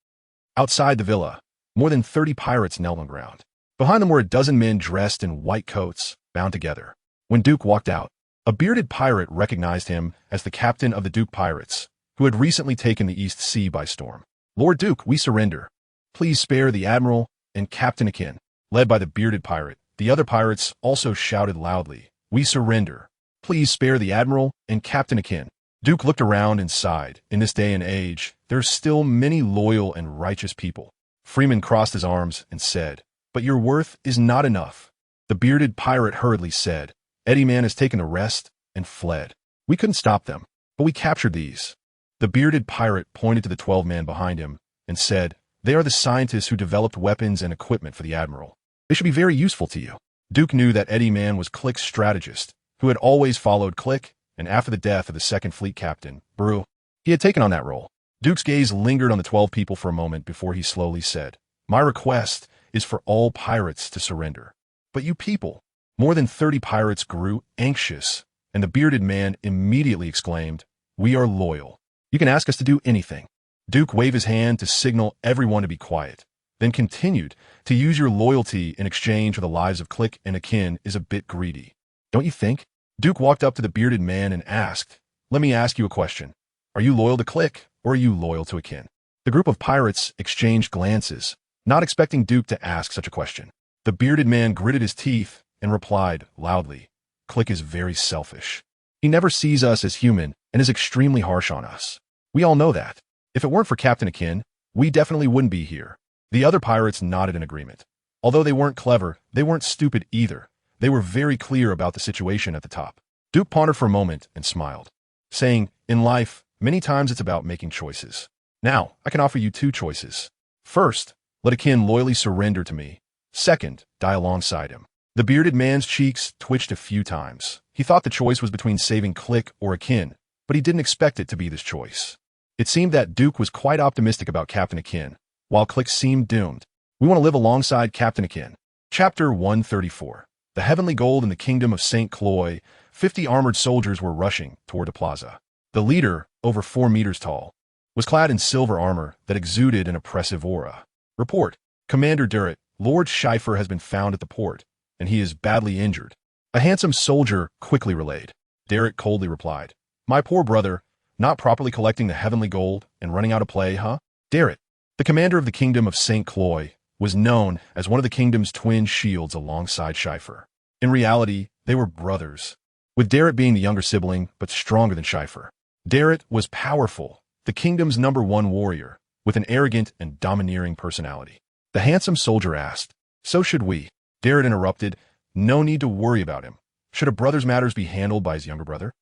Outside the villa, more than 30 pirates knelt on ground. Behind them were a dozen men dressed in white coats, bound together. When Duke walked out, a bearded pirate recognized him as the captain of the Duke pirates, who had recently taken the East Sea by storm. Lord Duke, we surrender. Please spare the Admiral and Captain Akin. Led by the bearded pirate, the other pirates also shouted loudly, We surrender. Please spare the Admiral and Captain Akin. Duke looked around and sighed. In this day and age, there are still many loyal and righteous people. Freeman crossed his arms and said, But your worth is not enough. The bearded pirate hurriedly said, Eddie Man has taken a rest and fled. We couldn't stop them, but we captured these. The bearded pirate pointed to the 12 men behind him and said, They are the scientists who developed weapons and equipment for the Admiral. They should be very useful to you. Duke knew that Eddie Man was Click's strategist, who had always followed Click, and after the death of the second fleet captain, Brew, he had taken on that role. Duke's gaze lingered on the 12 people for a moment before he slowly said, My request is for all pirates to surrender. But you people, more than 30 pirates grew anxious, and the bearded man immediately exclaimed, We are loyal. You can ask us to do anything. Duke waved his hand to signal everyone to be quiet, then continued, To use your loyalty in exchange for the lives of Click and Akin is a bit greedy. Don't you think? Duke walked up to the bearded man and asked, Let me ask you a question. Are you loyal to Click, or are you loyal to Akin? The group of pirates exchanged glances, not expecting Duke to ask such a question. The bearded man gritted his teeth and replied loudly, Click is very selfish. He never sees us as human and is extremely harsh on us. We all know that. If it weren't for Captain Akin, we definitely wouldn't be here. The other pirates nodded in agreement. Although they weren't clever, they weren't stupid either. They were very clear about the situation at the top. Duke pondered for a moment and smiled, saying, In life, many times it's about making choices. Now, I can offer you 2 choices. First, let Akin loyally surrender to me. Second, die alongside him. The bearded man's cheeks twitched a few times. He thought the choice was between saving Click or Akin, but he didn't expect it to be this choice. It seemed that Duke was quite optimistic about Captain Akin, while Click seemed doomed. We want to live alongside Captain Akin. Chapter 134. The Heavenly Gold in the Kingdom of St. Cloy. 50 armored soldiers were rushing toward the plaza. The leader, over 4 meters tall, was clad in silver armor that exuded an oppressive aura. Report. Commander Durrett, Lord Schleifer has been found at the port, and he is badly injured. A handsome soldier quickly relayed. Derek coldly replied, My poor brother, not properly collecting the heavenly gold and running out of play, huh? Derek, the commander of the Kingdom of St. Cloy, was known as one of the kingdom's twin shields alongside Schleifer. In reality, they were brothers, with Derek being the younger sibling but stronger than Schleifer. Derek was powerful, the kingdom's #1 warrior, with an arrogant and domineering personality. The handsome soldier asked, So should we? Derek interrupted, No need to worry about him. Should a brother's matters be handled by his younger brother?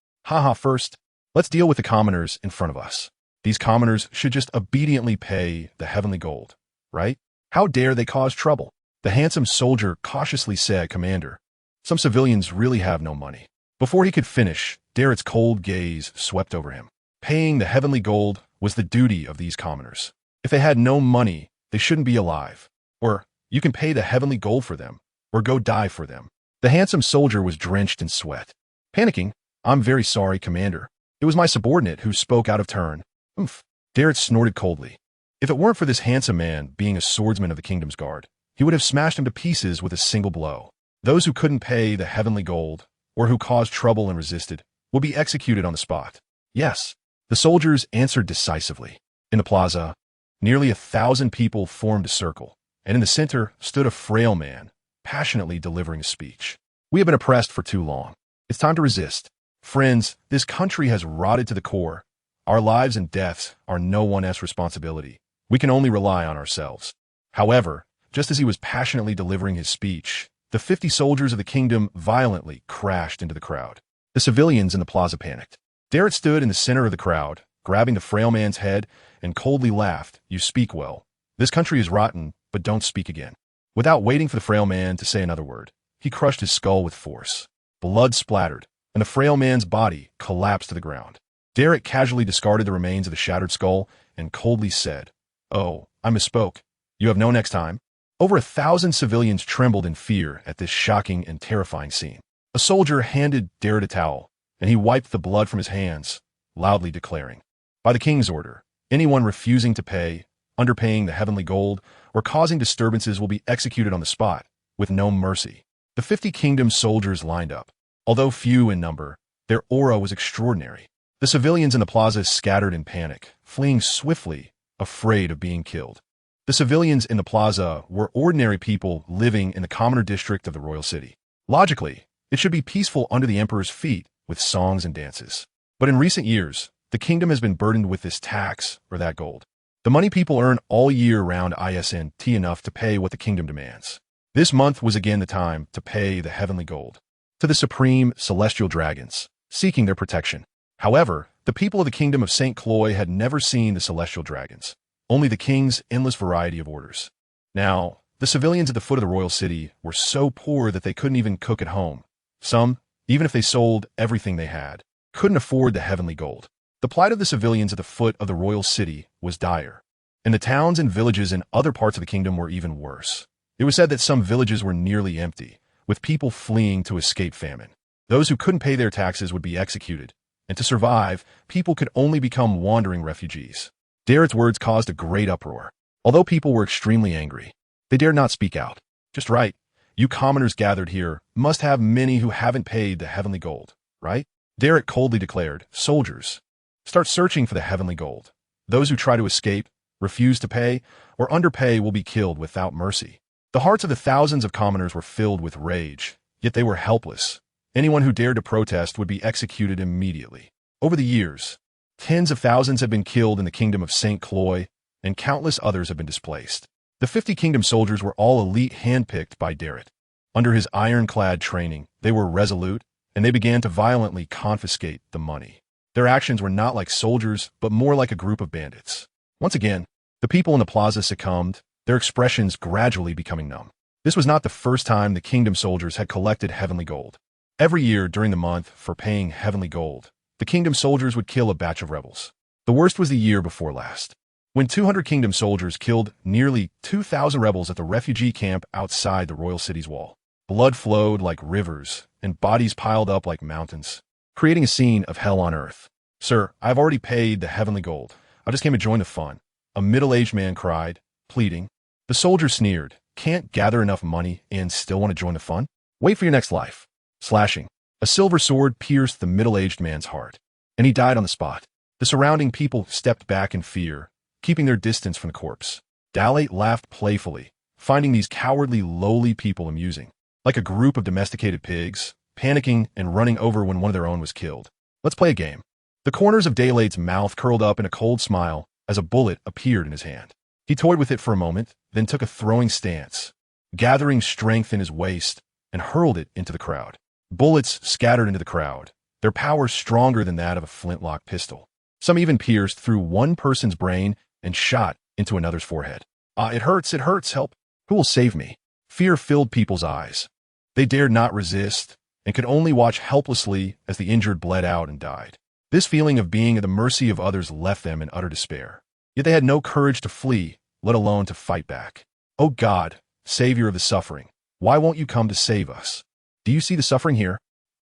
First, let's deal with the commoners in front of us. These commoners should just obediently pay the heavenly gold, right? How dare they cause trouble? The handsome soldier cautiously said, Commander, some civilians really have no money. Before he could finish, Derek's cold gaze swept over him. Paying the heavenly gold was the duty of these commoners. If they had no money, they shouldn't be alive. Or, you can pay the heavenly gold for them, or go die for them. The handsome soldier was drenched in sweat. Panicking, I'm very sorry, Commander. It was my subordinate who spoke out of turn. Oomph. Derek snorted coldly. If it weren't for this handsome man being a swordsman of the kingdom's guard, he would have smashed him to pieces with a single blow. Those who couldn't pay the heavenly gold, or who caused trouble and resisted, will be executed on the spot. Yes, the soldiers answered decisively. In the plaza, nearly 1,000 people formed a circle, and in the center stood a frail man, passionately delivering a speech. We have been oppressed for too long. It's time to resist. Friends, this country has rotted to the core. Our lives and deaths are no one else's responsibility. We can only rely on ourselves. However, just as he was passionately delivering his speech, the 50 soldiers of the kingdom violently crashed into the crowd. The civilians in the plaza panicked. Derek stood in the center of the crowd, grabbing the frail man's head, and coldly laughed. "You speak well. This country is rotten, but don't speak again." Without waiting for the frail man to say another word, he crushed his skull with force. Blood splattered, and the frail man's body collapsed to the ground. Derek casually discarded the remains of the shattered skull and coldly said, "Oh, I misspoke. You have no next time." Over 1,000 civilians trembled in fear at this shocking and terrifying scene. A soldier handed Derek a towel, and he wiped the blood from his hands, loudly declaring, "By the king's order, anyone refusing to pay, underpaying the heavenly gold, or causing disturbances will be executed on the spot, with no mercy." The 50 kingdom soldiers lined up. Although few in number, their aura was extraordinary. The civilians in the plaza scattered in panic, fleeing swiftly, afraid of being killed. The civilians in the plaza were ordinary people living in the commoner district of the royal city. Logically, it should be peaceful under the emperor's feet with songs and dances. But in recent years, the kingdom has been burdened with this tax or that gold. The money people earn all year round isn't enough to pay what the kingdom demands. This month was again the time to pay the heavenly gold to the supreme celestial dragons, seeking their protection. However, the people of the kingdom of St. Cloy had never seen the celestial dragons, only the king's endless variety of orders. Now, the civilians at the foot of the royal city were so poor that they couldn't even cook at home. Some, even if they sold everything they had, couldn't afford the heavenly gold. The plight of the civilians at the foot of the royal city was dire, and the towns and villages in other parts of the kingdom were even worse. It was said that some villages were nearly empty, with people fleeing to escape famine. Those who couldn't pay their taxes would be executed, and to survive, people could only become wandering refugees. Derek's words caused a great uproar. Although people were extremely angry, they dared not speak out. "Just right. You commoners gathered here must have many who haven't paid the heavenly gold, right?" Derek coldly declared, "Soldiers, start searching for the heavenly gold. Those who try to escape, refuse to pay, or underpay will be killed without mercy." The hearts of the thousands of commoners were filled with rage, yet they were helpless. Anyone who dared to protest would be executed immediately. Over the years, tens of thousands have been killed in the kingdom of St. Cloy, and countless others have been displaced. The 50 kingdom soldiers were all elite handpicked by Derek. Under his ironclad training, they were resolute, and they began to violently confiscate the money. Their actions were not like soldiers, but more like a group of bandits. Once again, the people in the plaza succumbed, their expressions gradually becoming numb. This was not the first time the kingdom soldiers had collected heavenly gold. Every year during the month for paying heavenly gold, the kingdom soldiers would kill a batch of rebels. The worst was the year before last, when 200 kingdom soldiers killed nearly 2,000 rebels at the refugee camp outside the royal city's wall. Blood flowed like rivers, and bodies piled up like mountains, creating a scene of hell on earth. "Sir, I've already paid the heavenly gold. I just came to join the fun," a middle-aged man cried, pleading. The soldier sneered, "Can't gather enough money and still want to join the fun? Wait for your next life." Slashing, a silver sword pierced the middle-aged man's heart, and he died on the spot. The surrounding people stepped back in fear, keeping their distance from the corpse. Dalate laughed playfully, finding these cowardly, lowly people amusing, like a group of domesticated pigs, panicking and running over when one of their own was killed. "Let's play a game." The corners of Dalate's mouth curled up in a cold smile as a bullet appeared in his hand. He toyed with it for a moment, then took a throwing stance, gathering strength in his waist, and hurled it into the crowd. Bullets scattered into the crowd, their power stronger than that of a flintlock pistol. Some even pierced through one person's brain and shot into another's forehead. It hurts, help. Who will save me?" Fear filled people's eyes. They dared not resist, and could only watch helplessly as the injured bled out and died. This feeling of being at the mercy of others left them in utter despair. Yet they had no courage to flee, let alone to fight back. "Oh God, Savior of the suffering, why won't you come to save us? Do you see the suffering here?"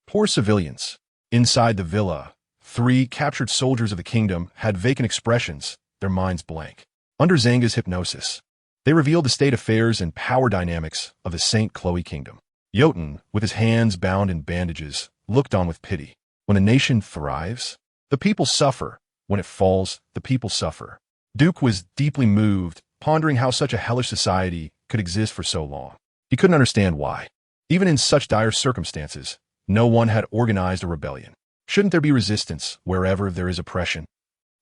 Poor civilians. Inside the villa, 3 captured soldiers of the kingdom had vacant expressions, their minds blank. Under Zanga's hypnosis, they revealed the state affairs and power dynamics of the St. Chloe kingdom. Jotun, with his hands bound in bandages, looked on with pity. When a nation thrives, the people suffer. When it falls, the people suffer. Duke was deeply moved, pondering how such a hellish society could exist for so long. He couldn't understand why. Even in such dire circumstances, no one had organized a rebellion. Shouldn't there be resistance wherever there is oppression?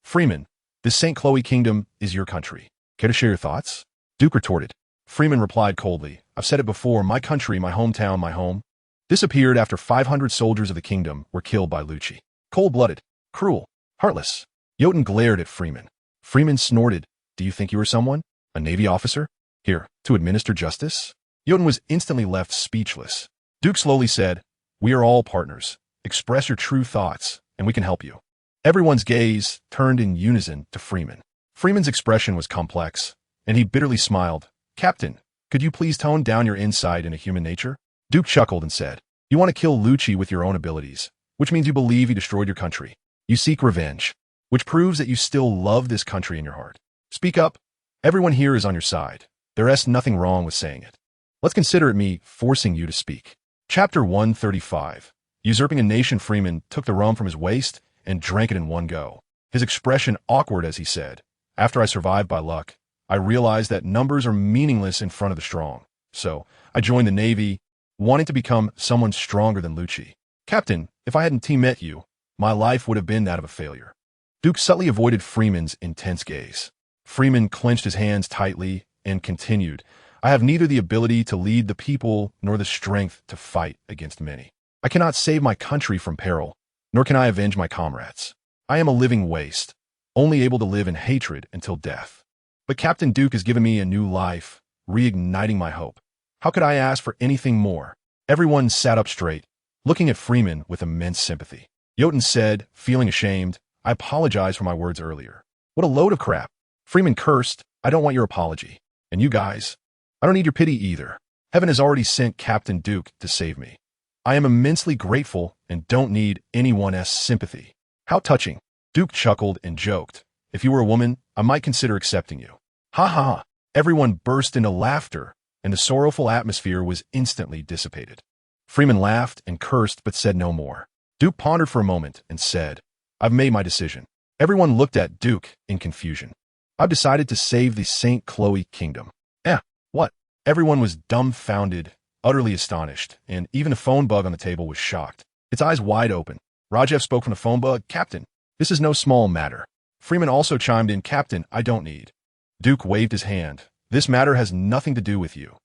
"Freeman, this St. Chloe kingdom is your country. Care to share your thoughts?" Duke retorted, Freeman replied coldly, I've said it before, my country, my hometown, my home. Disappeared after 500 soldiers of the kingdom were killed by Lucci. Cold-blooded, cruel, heartless. Jotun glared at Freeman. Freeman snorted, do you think you were someone? A Navy officer? Here, to administer justice? Jotun was instantly left speechless. Duke slowly said, we are all partners. Express your true thoughts, and we can help you. Everyone's gaze turned in unison to Freeman. Freeman's expression was complex, and he bitterly smiled. Captain, could you please tone down your insight into human nature? Duke chuckled and said, you want to kill Lucci with your own abilities, which means you believe he destroyed your country. You seek revenge, which proves that you still love this country in your heart. Speak up. Everyone here is on your side. There is nothing wrong with saying it. Let's consider it me forcing you to speak. Chapter 135. Usurping a nation. Freeman took the rum from his waist and drank it in one go. His expression awkward as he said, after I survived by luck, I realized that numbers are meaningless in front of the strong. So, I joined the Navy, wanting to become someone stronger than Lucci. Captain, if I hadn't met you, my life would have been that of a failure. Duke subtly avoided Freeman's intense gaze. Freeman clenched his hands tightly and continued, I have neither the ability to lead the people nor the strength to fight against many. I cannot save my country from peril, nor can I avenge my comrades. I am a living waste, only able to live in hatred until death. But Captain Duke has given me a new life, reigniting my hope. How could I ask for anything more? Everyone sat up straight, looking at Freeman with immense sympathy. Jotun said, feeling ashamed, I apologize for my words earlier. What a load of crap. Freeman cursed, I don't want your apology. And you guys, I don't need your pity either. Heaven has already sent Captain Duke to save me. I am immensely grateful and don't need anyone's sympathy. How touching. Duke chuckled and joked. If you were a woman, I might consider accepting you. Ha ha. Everyone burst into laughter, and the sorrowful atmosphere was instantly dissipated. Freeman laughed and cursed but said no more. Duke pondered for a moment and said, I've made my decision. Everyone looked at Duke in confusion. I've decided to save the St. Chloe kingdom. What? Everyone was dumbfounded, utterly astonished, and even the phone bug on the table was shocked. Its eyes wide open. Rajev spoke from the phone bug, Captain, this is no small matter. Freeman also chimed in, Captain, I don't need. Duke waved his hand. This matter has nothing to do with you.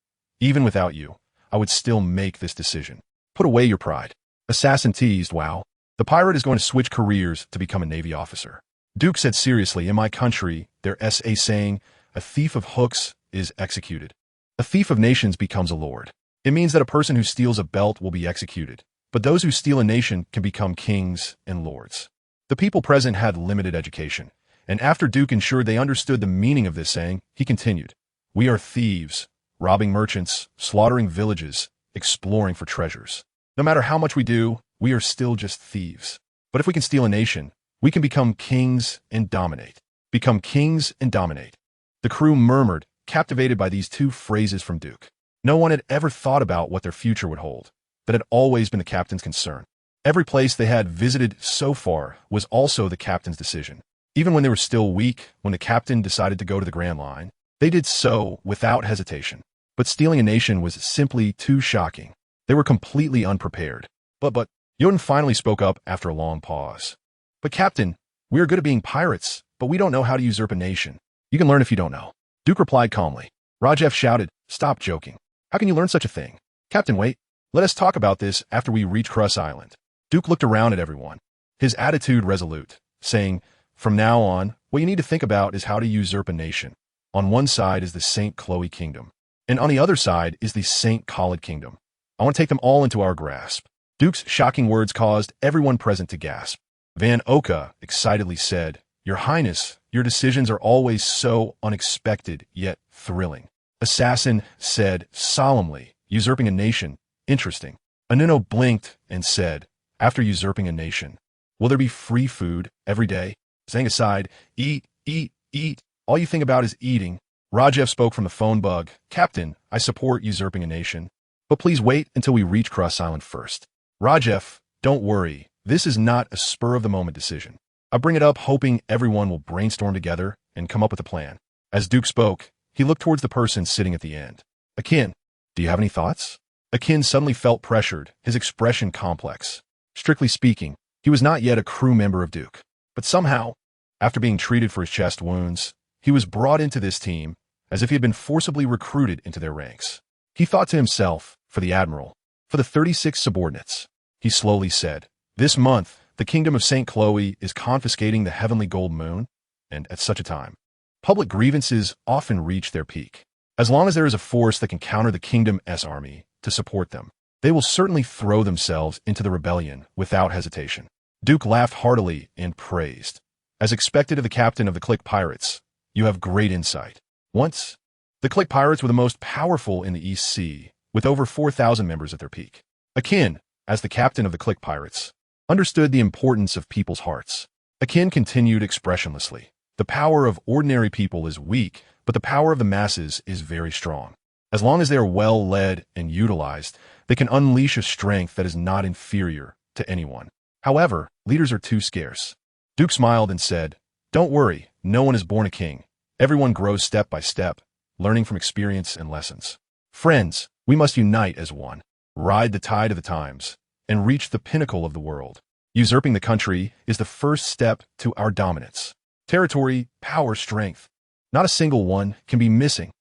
Even without you, I would still make this decision. Put away your pride. Assassin teased, wow. The pirate is going to switch careers to become a Navy officer. Duke said seriously, in my country, there's a saying, a thief of hooks is executed. A thief of nations becomes a lord. It means that a person who steals a belt will be executed, but those who steal a nation can become kings and lords. The people present had limited education, and after Duke ensured they understood the meaning of this saying, he continued, we are thieves, robbing merchants, slaughtering villages, exploring for treasures. No matter how much we do, we are still just thieves. But if we can steal a nation, we can become kings and dominate. Become kings and dominate. The crew murmured, captivated by these two phrases from Duke. No one had ever thought about what their future would hold. That had always been the captain's concern. Every place they had visited so far was also the captain's decision. Even when they were still weak, when the captain decided to go to the Grand Line, they did so without hesitation. But stealing a nation was simply too shocking. They were completely unprepared. But, Jotun finally spoke up after a long pause. But Captain, we are good at being pirates, but we don't know how to usurp a nation. You can learn if you don't know. Duke replied calmly. Rajev shouted, stop joking. How can you learn such a thing? Captain, wait. Let us talk about this after we reach Cross Island. Duke looked around at everyone, his attitude resolute, saying, from now on, what you need to think about is how to usurp a nation. On one side is the St. Chloe kingdom, and on the other side is the St. Khalid kingdom. I want to take them all into our grasp. Duke's shocking words caused everyone present to gasp. Van Oka excitedly said, Your Highness, your decisions are always so unexpected yet thrilling. Assassin said solemnly, usurping a nation, interesting. Anuno blinked and said, after usurping a nation, will there be free food every day? Saying aside, eat, eat, eat. All you think about is eating. Rajev spoke from the phone bug, Captain, I support usurping a nation, but please wait until we reach Cross Island first. Rajev, don't worry. This is not a spur-of-the-moment decision. I bring it up hoping everyone will brainstorm together and come up with a plan. As Duke spoke, he looked towards the person sitting at the end. Akin, do you have any thoughts? Akin suddenly felt pressured, his expression complex. Strictly speaking, he was not yet a crew member of Duke. But somehow, after being treated for his chest wounds, he was brought into this team, as if he had been forcibly recruited into their ranks. He thought to himself, for the admiral, for the 36 subordinates. He slowly said, "This month, the kingdom of St. Chloe is confiscating the heavenly gold moon, and at such a time, public grievances often reach their peak. As long as there is a force that can counter the kingdom's army to support them, they will certainly throw themselves into the rebellion without hesitation." Duke laughed heartily and praised. "As expected of the captain of the Click Pirates, you have great insight." Once, the Click Pirates were the most powerful in the East Sea, with over 4,000 members at their peak. Akin, as the captain of the Click Pirates, understood the importance of people's hearts. Akin continued expressionlessly. "The power of ordinary people is weak, but the power of the masses is very strong. As long as they are well led and utilized, they can unleash a strength that is not inferior to anyone. However, leaders are too scarce." Duke smiled and said, "Don't worry, no one is born a king. Everyone grows step by step, learning from experience and lessons. Friends, we must unite as one, ride the tide of the times, and reach the pinnacle of the world. Usurping the country is the first step to our dominance. Territory, power, strength. Not a single one can be missing."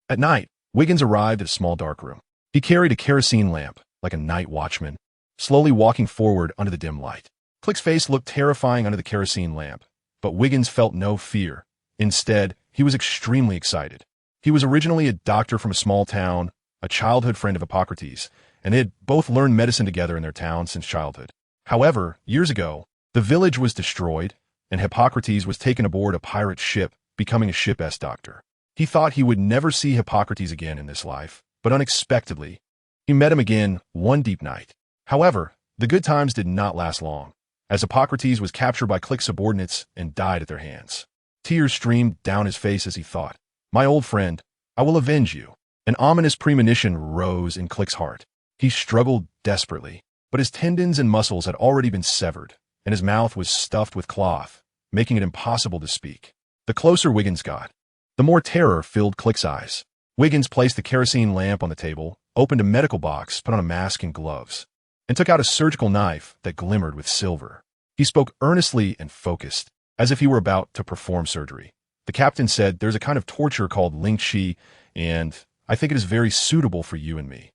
At night, Wiggins arrived at a small dark room. He carried a kerosene lamp, like a night watchman, slowly walking forward under the dim light. Click's face looked terrifying under the kerosene lamp, but Wiggins felt no fear. Instead, he was extremely excited. He was originally a doctor from a small town, a childhood friend of Hippocrates, and they had both learned medicine together in their town since childhood. However, years ago, the village was destroyed, and Hippocrates was taken aboard a pirate ship, becoming a ship's doctor. He thought he would never see Hippocrates again in this life, but unexpectedly, he met him again one deep night. However, the good times did not last long, as Hippocrates was captured by Click subordinates and died at their hands. Tears streamed down his face as he thought, "My old friend, I will avenge you." An ominous premonition rose in Click's heart. He struggled desperately, but his tendons and muscles had already been severed, and his mouth was stuffed with cloth, making it impossible to speak. The closer Wiggins got, the more terror filled Click's eyes. Wiggins placed the kerosene lamp on the table, opened a medical box, put on a mask and gloves, and took out a surgical knife that glimmered with silver. He spoke earnestly and focused, as if he were about to perform surgery. The captain said, "There's a kind of torture called Ling Chi, and I think it is very suitable for you and me."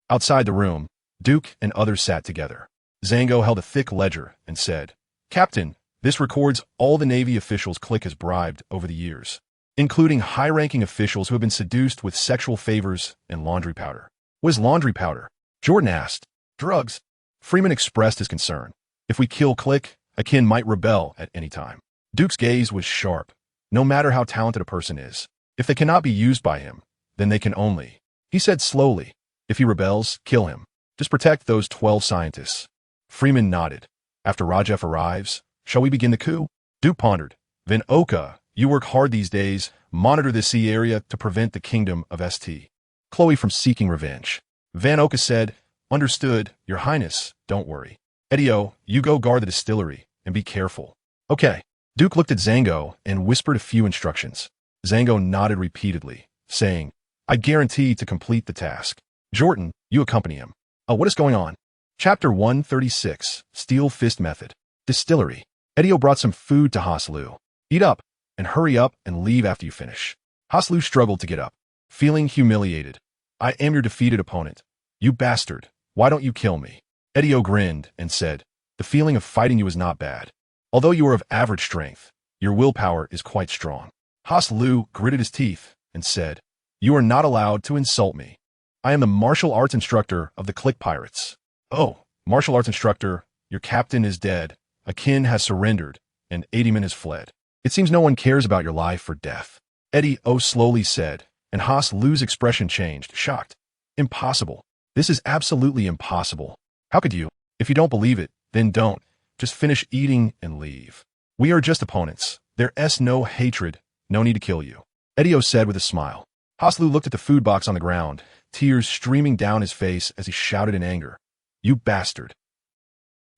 Outside the room, Duke and others sat together. Zango held a thick ledger and said, "Captain, this records all the Navy officials Click has bribed over the years, including high-ranking officials who have been seduced with sexual favors and laundry powder." "What is laundry powder?" Jordan asked. "Drugs." Freeman expressed his concern. "If we kill Click, Akin might rebel at any time." Duke's gaze was sharp. "No matter how talented a person is, if they cannot be used by him, then they can only," he said slowly, "if he rebels, kill him. Just protect those 12 scientists." Freeman nodded. "After Rajef arrives, shall we begin the coup?" Duke pondered. "Van Oka, you work hard these days. Monitor the sea area to prevent the kingdom of St. Chloe from seeking revenge." Van Oka said, "Understood, Your Highness, don't worry. Edio, you go guard the distillery, and be careful." "Okay." Duke looked at Zango and whispered a few instructions. Zango nodded repeatedly, saying, "I guarantee to complete the task." "Jordan, you accompany him." "Oh, what is going on?" Chapter 136, Steel Fist Method. Distillery. Edio brought some food to Haslu. "Eat up, and hurry up and leave after you finish." Haslu struggled to get up, feeling humiliated. "I am your defeated opponent. You bastard, why don't you kill me?" Edio grinned and said, "The feeling of fighting you is not bad. Although you are of average strength, your willpower is quite strong." Haslu gritted his teeth and said, "You are not allowed to insult me. I am the martial arts instructor of the Click Pirates." "Oh, martial arts instructor, your captain is dead, Akin has surrendered, and Adiman has fled. It seems no one cares about your life or death." Edio slowly said, and Haslu's expression changed, shocked. "Impossible. This is absolutely impossible. How could you? If you don't believe it, then don't. Just finish eating and leave. We are just opponents. There's no hatred, no need to kill you," Edio said with a smile. Haslu looked at the food box on the ground, tears streaming down his face as he shouted in anger, "You bastard!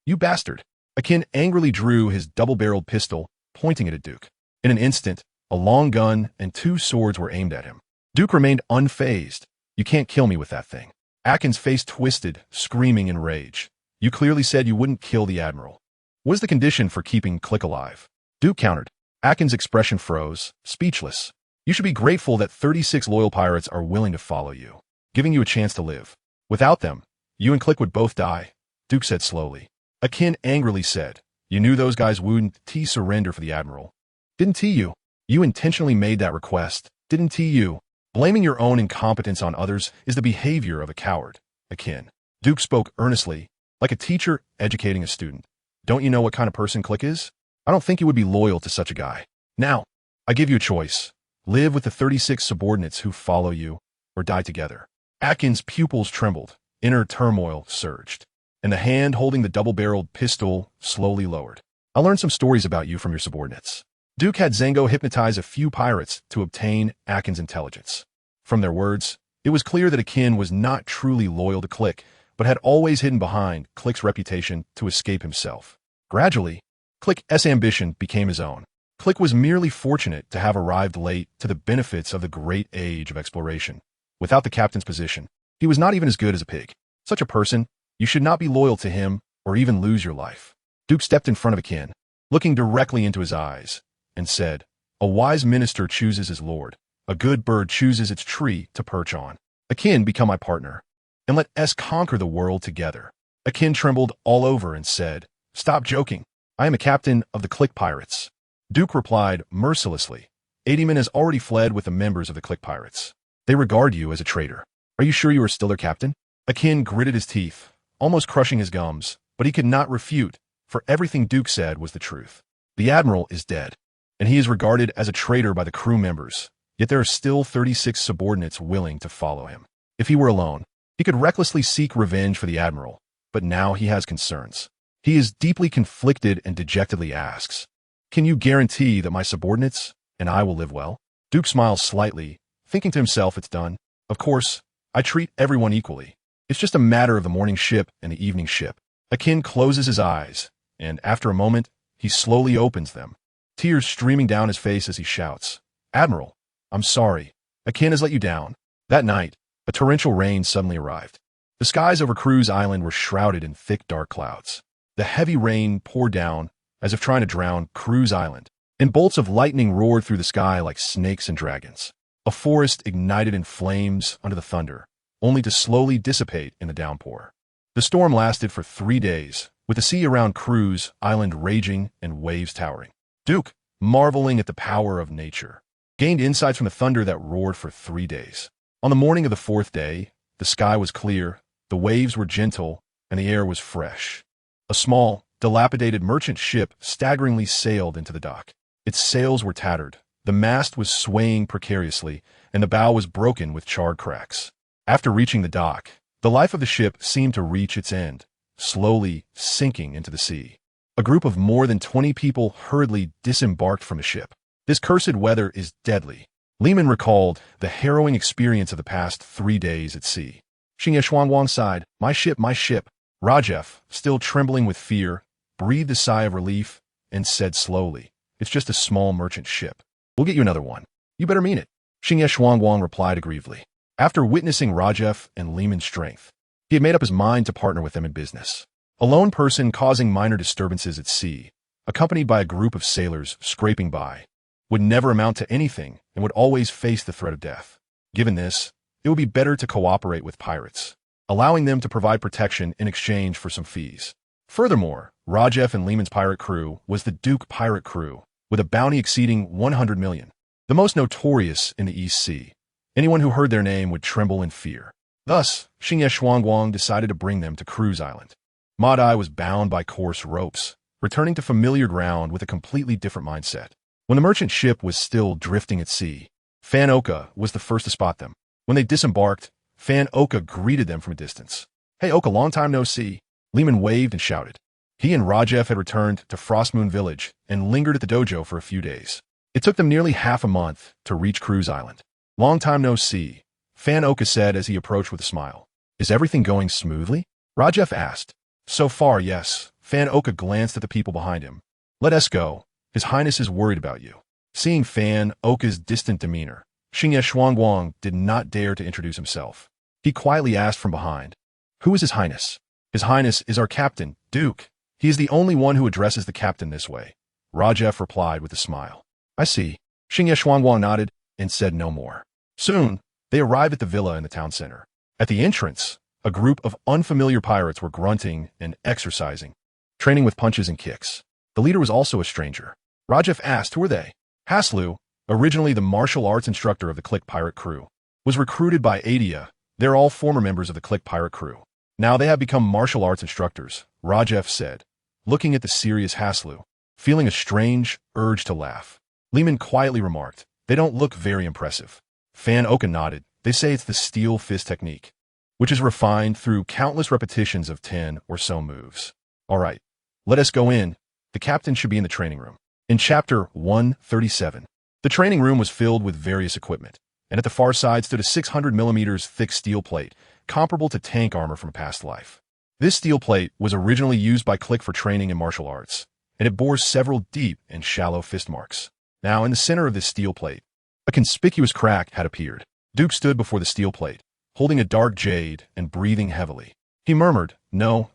You bastard!" Akin angrily drew his double-barreled pistol, pointing it at Duke. In an instant, a long gun and 2 swords were aimed at him. Duke remained unfazed. "You can't kill me with that thing." Akin's face twisted, screaming in rage. "You clearly said you wouldn't kill the Admiral. What is the condition for keeping Click alive?" Duke countered. Akin's expression froze, speechless. You should be grateful that 36 loyal pirates are willing to follow you, giving you a chance to live. Without them, you and Click would both die, Duke said slowly. Akin angrily said, you knew those guys wouldn't surrender for the Admiral. Didn't you? You intentionally made that request, didn't you? Blaming your own incompetence on others is the behavior of a coward, Akin. Duke spoke earnestly, like a teacher educating a student. Don't you know what kind of person Click is? I don't think you would be loyal to such a guy. Now, I give you a choice. Live with the 36 subordinates who follow you, or die together. Akin's pupils trembled, inner turmoil surged, and the hand holding the double-barreled pistol slowly lowered. I learned some stories about you from your subordinates. Duke had Zango hypnotize a few pirates to obtain Akin's intelligence. From their words, it was clear that Akin was not truly loyal to Click, but had always hidden behind Click's reputation to escape himself. Gradually, Click's ambition became his own. Click was merely fortunate to have arrived late to the benefits of the great age of exploration. Without the captain's position, he was not even as good as a pig. Such a person, you should not be loyal to him or even lose your life. Duke stepped in front of Akin, looking directly into his eyes, and said, a wise minister chooses his lord. A good bird chooses its tree to perch on. Akin, become my partner, and let us conquer the world together. Akin trembled all over and said, stop joking. I am a captain of the Click Pirates. Duke replied mercilessly, 80 men has already fled with the members of the Click Pirates. They regard you as a traitor. Are you sure you are still their captain? Akin gritted his teeth, almost crushing his gums, but he could not refute, for everything Duke said was the truth. The Admiral is dead, and he is regarded as a traitor by the crew members, yet there are still 36 subordinates willing to follow him. If he were alone, he could recklessly seek revenge for the Admiral, but now he has concerns. He is deeply conflicted and dejectedly asks, can you guarantee that my subordinates and I will live well? Duke smiles slightly, thinking to himself it's done. Of course, I treat everyone equally. It's just a matter of the morning ship and the evening ship. Akin closes his eyes, and after a moment, he slowly opens them, tears streaming down his face as he shouts, Admiral, I'm sorry. Akin has let you down. That night, a torrential rain suddenly arrived. The skies over Cruz Island were shrouded in thick dark clouds. The heavy rain poured down, as if trying to drown Cruz Island, and bolts of lightning roared through the sky like snakes and dragons. A forest ignited in flames under the thunder, only to slowly dissipate in the downpour. The storm lasted for 3 days, with the sea around Cruz Island raging and waves towering. Duke, marveling at the power of nature, gained insights from the thunder that roared for 3 days. On the morning of the 4th day, the sky was clear, the waves were gentle, and the air was fresh. A small, dilapidated merchant ship staggeringly sailed into the dock. Its sails were tattered, the mast was swaying precariously, and the bow was broken with charred cracks. After reaching the dock, the life of the ship seemed to reach its end, slowly sinking into the sea. A group of more than 20 people hurriedly disembarked from the ship. This cursed weather is deadly. Lehman recalled the harrowing experience of the past 3 days at sea. Xingye Shuangwang sighed, my ship, my ship. Rajef, still trembling with fear, breathed a sigh of relief and said slowly, it's just a small merchant ship. We'll get you another one. You better mean it. Xingye Shuangwang replied aggrievedly. After witnessing Rajef and Lehman's strength, he had made up his mind to partner with them in business. A lone person causing minor disturbances at sea, accompanied by a group of sailors scraping by, would never amount to anything and would always face the threat of death. Given this, it would be better to cooperate with pirates, allowing them to provide protection in exchange for some fees. Furthermore, Rajef and Lehman's pirate crew was the Duke pirate crew, with a bounty exceeding 100 million, the most notorious in the East Sea. Anyone who heard their name would tremble in fear. Thus, Xingye Shuangwang decided to bring them to Cruz Island. Madai was bound by coarse ropes, returning to familiar ground with a completely different mindset. When the merchant ship was still drifting at sea, Fan Oka was the first to spot them. When they disembarked, Fan Oka greeted them from a distance. Hey Oka, long time no see. Lehman waved and shouted. He and Rajef had returned to Frostmoon Village and lingered at the dojo for a few days. It took them nearly half a month to reach Cruz Island. Long time no see, Fan Oka said as he approached with a smile. Is everything going smoothly? Rajef asked. So far, yes. Fan Oka glanced at the people behind him. Let us go. His Highness is worried about you. Seeing Fan Oka's distant demeanor, Xingye Shuangwang did not dare to introduce himself. He quietly asked from behind, who is His Highness? His Highness is our captain, Duke. He is the only one who addresses the captain this way. Rajef replied with a smile. I see. Xingye Shuangwang nodded. and said no more. Soon, they arrived at the villa in the town center. At the entrance, a group of unfamiliar pirates were grunting and exercising, training with punches and kicks. The leader was also a stranger. Rajef asked, who are they? Haslu, originally the martial arts instructor of the Click pirate crew, was recruited by Adia. They're all former members of the Click pirate crew. Now they have become martial arts instructors, Rajef said, looking at the serious Haslu, feeling a strange urge to laugh. Lehman quietly remarked, they don't look very impressive. Fan Oka nodded. They say it's the steel fist technique, which is refined through countless repetitions of 10 or so moves. All right, let us go in. The captain should be in the training room. In chapter 137, the training room was filled with various equipment, and at the far side stood a 600mm thick steel plate, comparable to tank armor from a past life. This steel plate was originally used by Click for training in martial arts, and it bore several deep and shallow fist marks. Now, in the center of this steel plate, a conspicuous crack had appeared. Duke stood before the steel plate, holding a dark jade and breathing heavily. He murmured, no,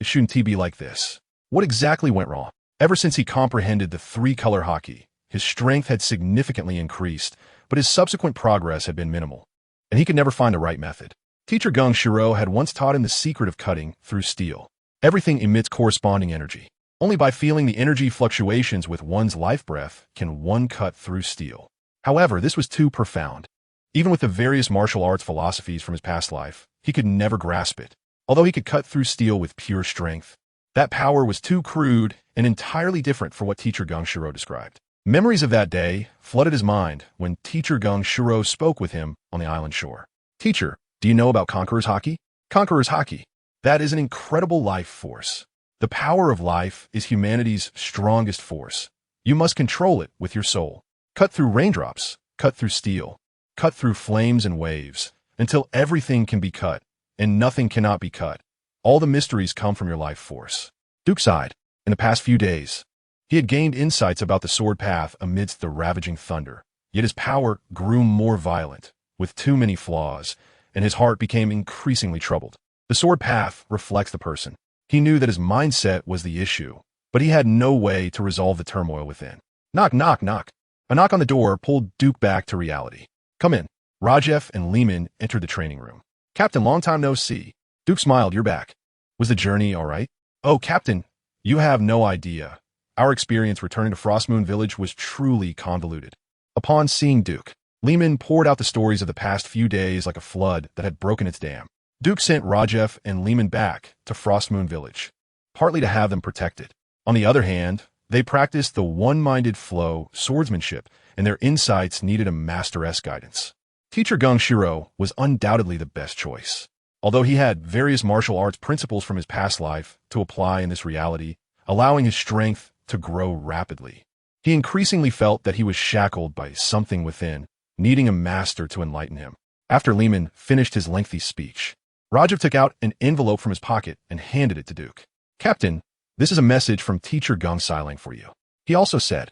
it shouldn't be like this. What exactly went wrong? Ever since he comprehended the three-color Haki, his strength had significantly increased, but his subsequent progress had been minimal, and he could never find the right method. Teacher Gung Shiro had once taught him the secret of cutting through steel. Everything emits corresponding energy. Only by feeling the energy fluctuations with one's life breath can one cut through steel. However, this was too profound. Even with the various martial arts philosophies from his past life, he could never grasp it. Although he could cut through steel with pure strength, that power was too crude and entirely different for what Teacher Gung Shiro described. Memories of that day flooded his mind when Teacher Gung Shiro spoke with him on the island shore. Teacher, do you know about Conqueror's Haki? Conqueror's Haki. That is an incredible life force. The power of life is humanity's strongest force. You must control it with your soul. Cut through raindrops, cut through steel, cut through flames and waves, until everything can be cut, and nothing cannot be cut. All the mysteries come from your life force. Duke sighed. In the past few days, he had gained insights about the sword path amidst the ravaging thunder, yet his power grew more violent, with too many flaws, and his heart became increasingly troubled. The sword path reflects the person. He knew that his mindset was the issue, but he had no way to resolve the turmoil within. Knock, knock, knock. A knock on the door pulled Duke back to reality. Come in. Rajef and Lehman entered the training room. Captain, long time no see. Duke smiled. You're back. Was the journey all right? Oh, Captain, you have no idea. Our experience returning to Frostmoon Village was truly convoluted. Upon seeing Duke, Lehman poured out the stories of the past few days like a flood that had broken its dam. Duke sent Rajef and Lehman back to Frostmoon Village, partly to have them protected. On the other hand, they practiced the one-minded flow swordsmanship, and their insights needed a master-esque guidance. Teacher Gung Shiro was undoubtedly the best choice. Although he had various martial arts principles from his past life to apply in this reality, allowing his strength to grow rapidly, he increasingly felt that he was shackled by something within, needing a master to enlighten him. After Lehman finished his lengthy speech, Rajef took out an envelope from his pocket and handed it to Duke. Captain, this is a message from Teacher Gung Silang for you. He also said.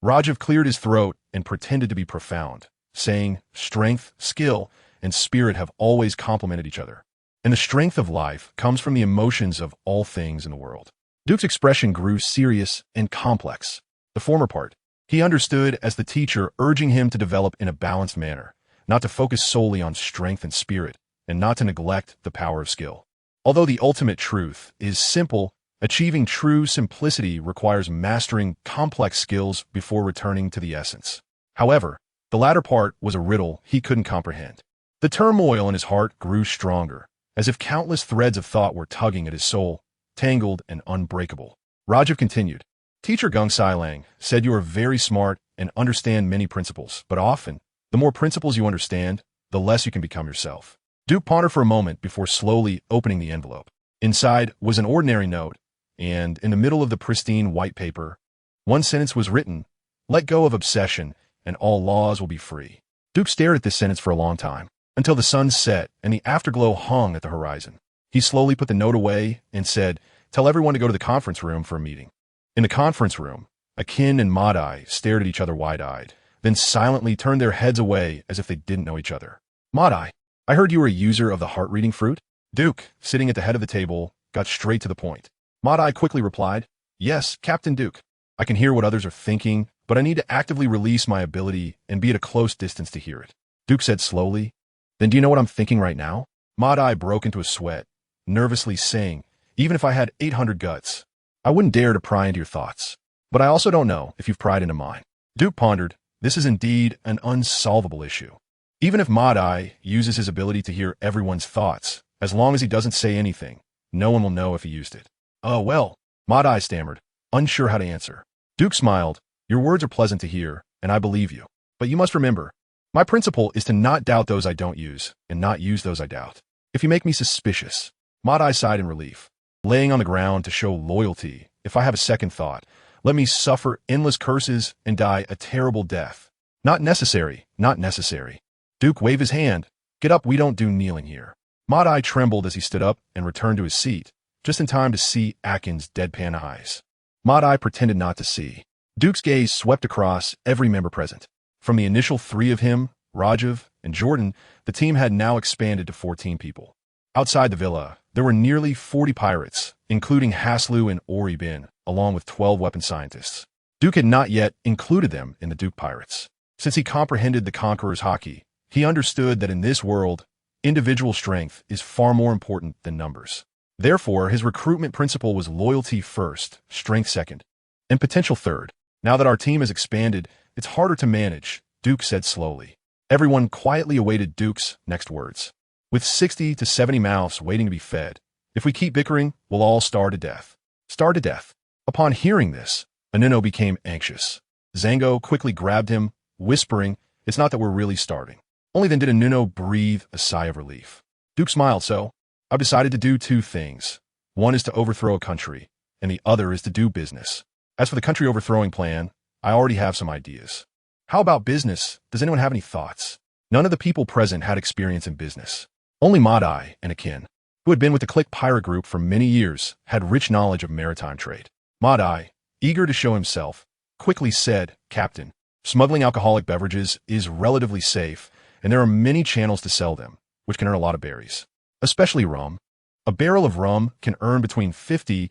Rajef cleared his throat and pretended to be profound, saying, strength, skill, and spirit have always complemented each other, and the strength of life comes from the emotions of all things in the world. Duke's expression grew serious and complex. The former part, he understood as the teacher urging him to develop in a balanced manner, not to focus solely on strength and spirit, and not to neglect the power of skill. Although the ultimate truth is simple, achieving true simplicity requires mastering complex skills before returning to the essence. However, the latter part was a riddle he couldn't comprehend. The turmoil in his heart grew stronger, as if countless threads of thought were tugging at his soul, tangled and unbreakable. Rajef continued. Teacher Gung Silang said you are very smart and understand many principles, but often, the more principles you understand, the less you can become yourself. Duke pondered for a moment before slowly opening the envelope. Inside was an ordinary note, and in the middle of the pristine white paper, one sentence was written, let go of obsession, and all laws will be free. Duke stared at this sentence for a long time, until the sun set and the afterglow hung at the horizon. He slowly put the note away and said, tell everyone to go to the conference room for a meeting. In the conference room, Akin and Madai stared at each other wide-eyed, then silently turned their heads away as if they didn't know each other. Madai, I heard you were a user of the heart-reading fruit? Duke, sitting at the head of the table, got straight to the point. Madai quickly replied, yes, Captain Duke. I can hear what others are thinking, but I need to actively release my ability and be at a close distance to hear it. Duke said slowly. Then do you know what I'm thinking right now? Madai broke into a sweat, nervously saying, even if I had 800 guts, I wouldn't dare to pry into your thoughts. But I also don't know if you've pried into mine. Duke pondered. This is indeed an unsolvable issue. Even if Madai uses his ability to hear everyone's thoughts, as long as he doesn't say anything, no one will know if he used it. Oh, well, Madai stammered, unsure how to answer. Duke smiled. Your words are pleasant to hear, and I believe you. But you must remember, my principle is to not doubt those I don't use, and not use those I doubt. If you make me suspicious, Madai sighed in relief. Laying on the ground to show loyalty, if I have a second thought, let me suffer endless curses and die a terrible death. Not necessary, not necessary. Duke waved his hand. Get up, we don't do kneeling here. Madai trembled as he stood up and returned to his seat, just in time to see Awakens' deadpan eyes. Madai pretended not to see. Duke's gaze swept across every member present. From the initial 3 of him, Rajiv, and Jordan, the team had now expanded to 14 people. Outside the villa, there were nearly 40 pirates, including Haslu and Ori Bin, along with 12 weapon scientists. Duke had not yet included them in the Duke pirates. Since he comprehended the Conqueror's Haki, he understood that in this world, individual strength is far more important than numbers. Therefore, his recruitment principle was loyalty first, strength second, and potential third. Now that our team has expanded, it's harder to manage, Duke said slowly. Everyone quietly awaited Duke's next words. With 60 to 70 mouths waiting to be fed, if we keep bickering, we'll all starve to death. Starve to death. Upon hearing this, Anuno became anxious. Zango quickly grabbed him, whispering, it's not that we're really starving. Only then did Anuno breathe a sigh of relief. Duke smiled. So, I've decided to do 2 things. One is to overthrow a country, and the other is to do business. As for the country overthrowing plan, I already have some ideas. How about business? Does anyone have any thoughts? None of the people present had experience in business. Only Madai and Akin, who had been with the Click Pirate Group for many years, had rich knowledge of maritime trade. Madai, eager to show himself, quickly said, Captain, smuggling alcoholic beverages is relatively safe, and there are many channels to sell them, which can earn a lot of berries. Especially rum. A barrel of rum can earn between 50,000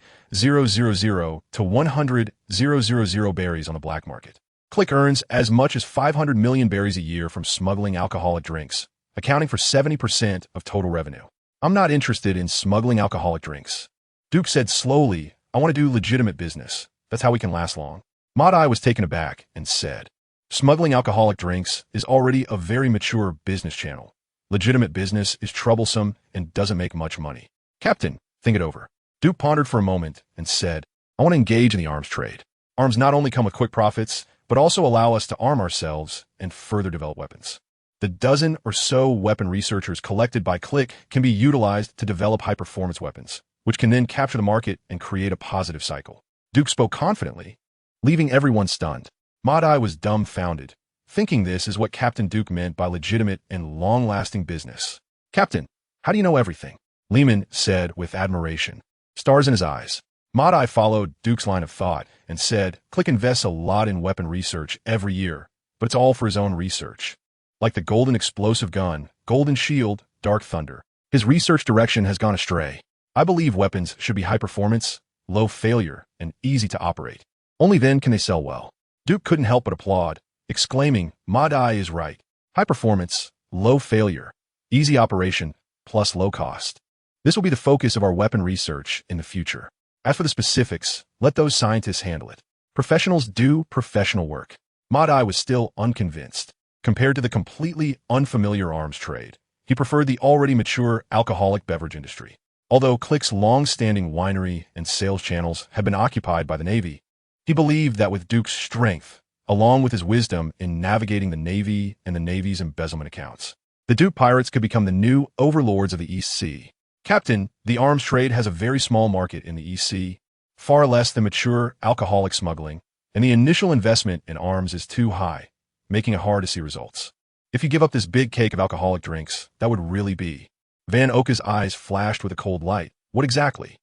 to 100,000 berries on the black market. Click earns as much as 500 million berries a year from smuggling alcoholic drinks, accounting for 70% of total revenue. I'm not interested in smuggling alcoholic drinks. Duke said slowly, I want to do legitimate business. That's how we can last long. Madai was taken aback and said, smuggling alcoholic drinks is already a very mature business channel. Legitimate business is troublesome and doesn't make much money. Captain, think it over. Duke pondered for a moment and said, I want to engage in the arms trade. Arms not only come with quick profits, but also allow us to arm ourselves and further develop weapons. The dozen or so weapon researchers collected by Click can be utilized to develop high-performance weapons, which can then capture the market and create a positive cycle. Duke spoke confidently, leaving everyone stunned. Madai was dumbfounded, thinking this is what Captain Duke meant by legitimate and long-lasting business. Captain, how do you know everything? Lehman said with admiration, stars in his eyes. Madai followed Duke's line of thought and said, Click invests a lot in weapon research every year, but it's all for his own research. Like the Golden Explosive Gun, Golden Shield, Dark Thunder. His research direction has gone astray. I believe weapons should be high performance, low failure, and easy to operate. Only then can they sell well. Duke couldn't help but applaud, exclaiming, Madai is right. High performance, low failure, easy operation, plus low cost. This will be the focus of our weapon research in the future. As for the specifics, let those scientists handle it. Professionals do professional work. Madai was still unconvinced. Compared to the completely unfamiliar arms trade, he preferred the already mature alcoholic beverage industry. Although Click's long-standing winery and sales channels had been occupied by the Navy, he believed that with Duke's strength, along with his wisdom in navigating the Navy and the Navy's embezzlement accounts, the Duke pirates could become the new overlords of the East Sea. Captain, the arms trade has a very small market in the East Sea, far less than mature alcoholic smuggling, and the initial investment in arms is too high, making it hard to see results. If you give up this big cake of alcoholic drinks, that would really be. Van Oka's eyes flashed with a cold light. What exactly?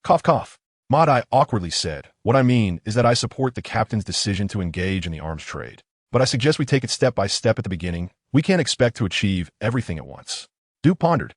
Cough, cough. Madai awkwardly said, what I mean is that I support the captain's decision to engage in the arms trade, but I suggest we take it step by step at the beginning. We can't expect to achieve everything at once. Duke pondered.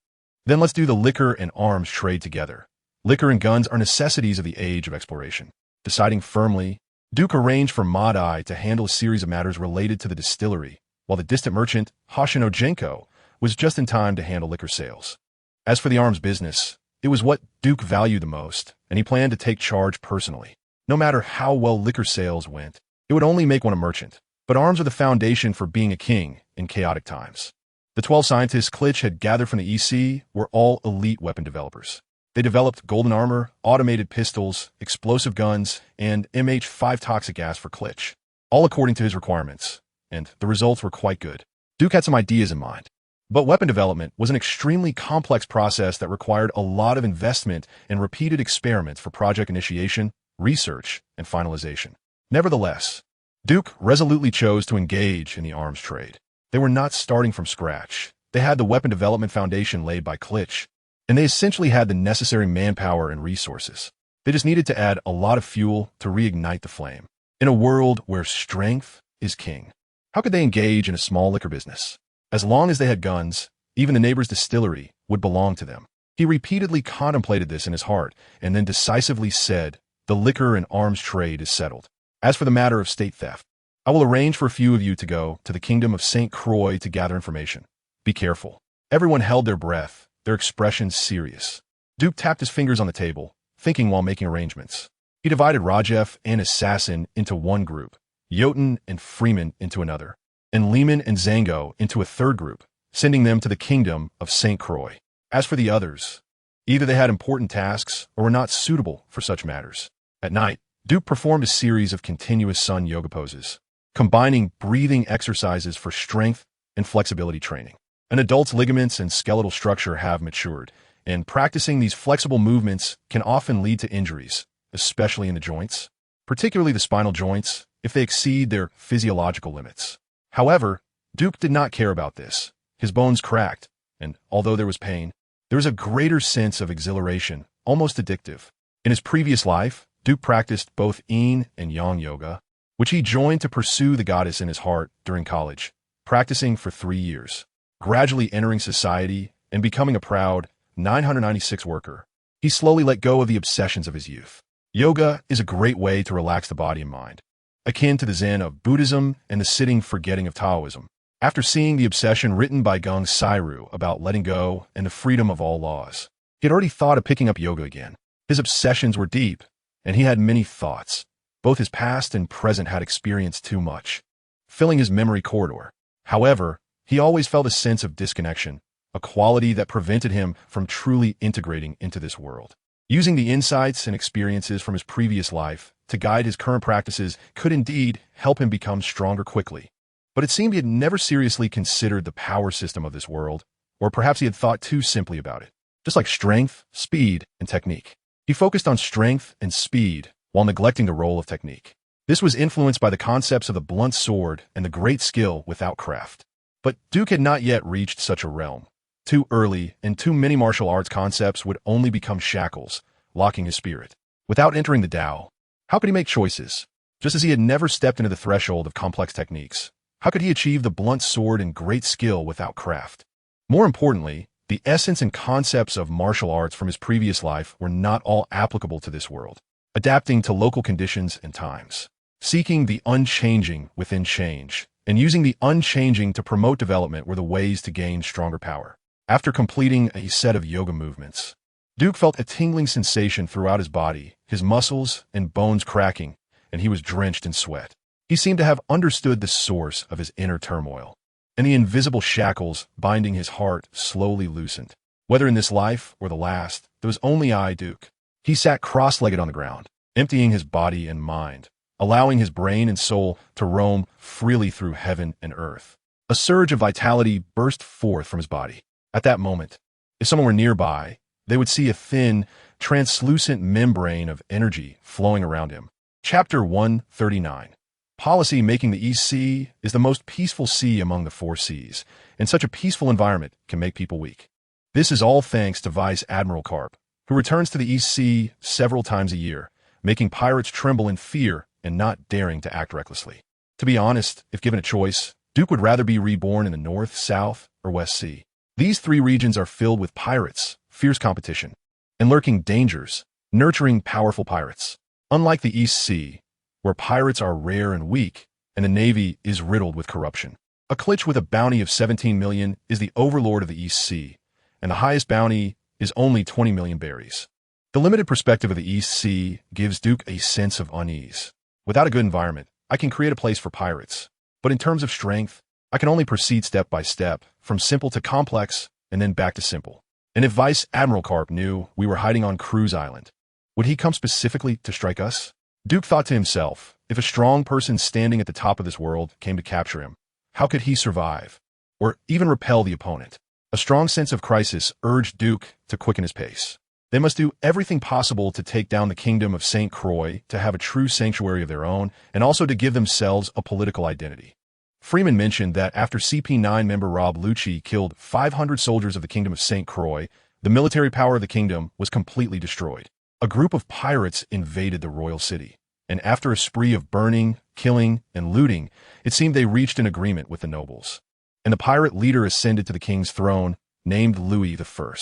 Then let's do the liquor and arms trade together. Liquor and guns are necessities of the age of exploration. Deciding firmly, Duke arranged for Madai to handle a series of matters related to the distillery, while the distant merchant, Hashinogenko, was just in time to handle liquor sales. As for the arms business, it was what Duke valued the most, and he planned to take charge personally. No matter how well liquor sales went, it would only make one a merchant, but arms are the foundation for being a king in chaotic times. The 12 scientists Klitsch had gathered from the EC were all elite weapon developers. They developed golden armor, automated pistols, explosive guns, and MH5 toxic gas for Klitsch, all according to his requirements, and the results were quite good. Duke had some ideas in mind. But weapon development was an extremely complex process that required a lot of investment and repeated experiments for project initiation, research, and finalization. Nevertheless, Duke resolutely chose to engage in the arms trade. They were not starting from scratch. They had the weapon development foundation laid by Klitsch, and they essentially had the necessary manpower and resources. They just needed to add a lot of fuel to reignite the flame. In a world where strength is king, how could they engage in a small liquor business? As long as they had guns, even the neighbor's distillery would belong to them. He repeatedly contemplated this in his heart and then decisively said, "The liquor and arms trade is settled. As for the matter of state theft, I will arrange for a few of you to go to the kingdom of St. Croix to gather information. Be careful." Everyone held their breath, their expressions serious. Duke tapped his fingers on the table, thinking while making arrangements. He divided Rajef and Assassin into one group, Jotun and Freeman into another, and Lehman and Zango into a third group, sending them to the kingdom of St. Croix. As for the others, either they had important tasks or were not suitable for such matters. At night, Duke performed a series of continuous sun yoga poses, combining breathing exercises for strength and flexibility training. An adult's ligaments and skeletal structure have matured, and practicing these flexible movements can often lead to injuries, especially in the joints, particularly the spinal joints, if they exceed their physiological limits. However, Duke did not care about this. His bones cracked, and although there was pain, there was a greater sense of exhilaration, almost addictive. In his previous life, Duke practiced both Yin and Yang yoga, which he joined to pursue the goddess in his heart during college, practicing for 3 years. Gradually entering society and becoming a proud 996 worker, he slowly let go of the obsessions of his youth. Yoga is a great way to relax the body and mind, akin to the Zen of Buddhism and the sitting forgetting of Taoism. After seeing the obsession written by Gung Sairu about letting go and the freedom of all laws, he had already thought of picking up yoga again. His obsessions were deep, and he had many thoughts. Both his past and present had experienced too much, filling his memory corridor. However, he always felt a sense of disconnection, a quality that prevented him from truly integrating into this world. Using the insights and experiences from his previous life to guide his current practices could indeed help him become stronger quickly. But it seemed he had never seriously considered the power system of this world, or perhaps he had thought too simply about it. Just like strength, speed, and technique, he focused on strength and speed while neglecting the role of technique. This was influenced by the concepts of the blunt sword and the great skill without craft. But Duke had not yet reached such a realm. Too early, and too many martial arts concepts would only become shackles, locking his spirit. Without entering the Tao, how could he make choices? Just as he had never stepped into the threshold of complex techniques, how could he achieve the blunt sword and great skill without craft? More importantly, the essence and concepts of martial arts from his previous life were not all applicable to this world, adapting to local conditions and times. Seeking the unchanging within change, and using the unchanging to promote development were the ways to gain stronger power. After completing a set of yoga movements, Duke felt a tingling sensation throughout his body, his muscles and bones cracking, and he was drenched in sweat. He seemed to have understood the source of his inner turmoil, and the invisible shackles binding his heart slowly loosened. Whether in this life or the last, there was only I, Duke. He sat cross-legged on the ground, emptying his body and mind, allowing his brain and soul to roam freely through heaven and earth. A surge of vitality burst forth from his body. At that moment, if someone were nearby, they would see a thin, translucent membrane of energy flowing around him. Chapter 139. Policy making the East Sea is the most peaceful sea among the 4 seas, and such a peaceful environment can make people weak. This is all thanks to Vice Admiral Karp, who returns to the East Sea several times a year, making pirates tremble in fear and not daring to act recklessly. To be honest, if given a choice, Duke would rather be reborn in the North, South, or West Sea. These 3 regions are filled with pirates, fierce competition, and lurking dangers, nurturing powerful pirates. Unlike the East Sea, where pirates are rare and weak, and the Navy is riddled with corruption. A Klitsch with a bounty of 17 million is the overlord of the East Sea, and the highest bounty is only 20 million berries. The limited perspective of the East Sea gives Duke a sense of unease. Without a good environment, I can create a place for pirates. But in terms of strength, I can only proceed step by step, from simple to complex, and then back to simple. And if Vice Admiral Carp knew we were hiding on Cruise Island, would he come specifically to strike us? Duke thought to himself, if a strong person standing at the top of this world came to capture him, how could he survive? Or even repel the opponent? A strong sense of crisis urged Duke to quicken his pace. They must do everything possible to take down the kingdom of St. Croix, to have a true sanctuary of their own, and also to give themselves a political identity. Freeman mentioned that after CP9 member Rob Lucci killed 500 soldiers of the kingdom of St. Croix, the military power of the kingdom was completely destroyed. A group of pirates invaded the royal city, and after a spree of burning, killing, and looting, it seemed they reached an agreement with the nobles. And the pirate leader ascended to the king's throne, named Louis I.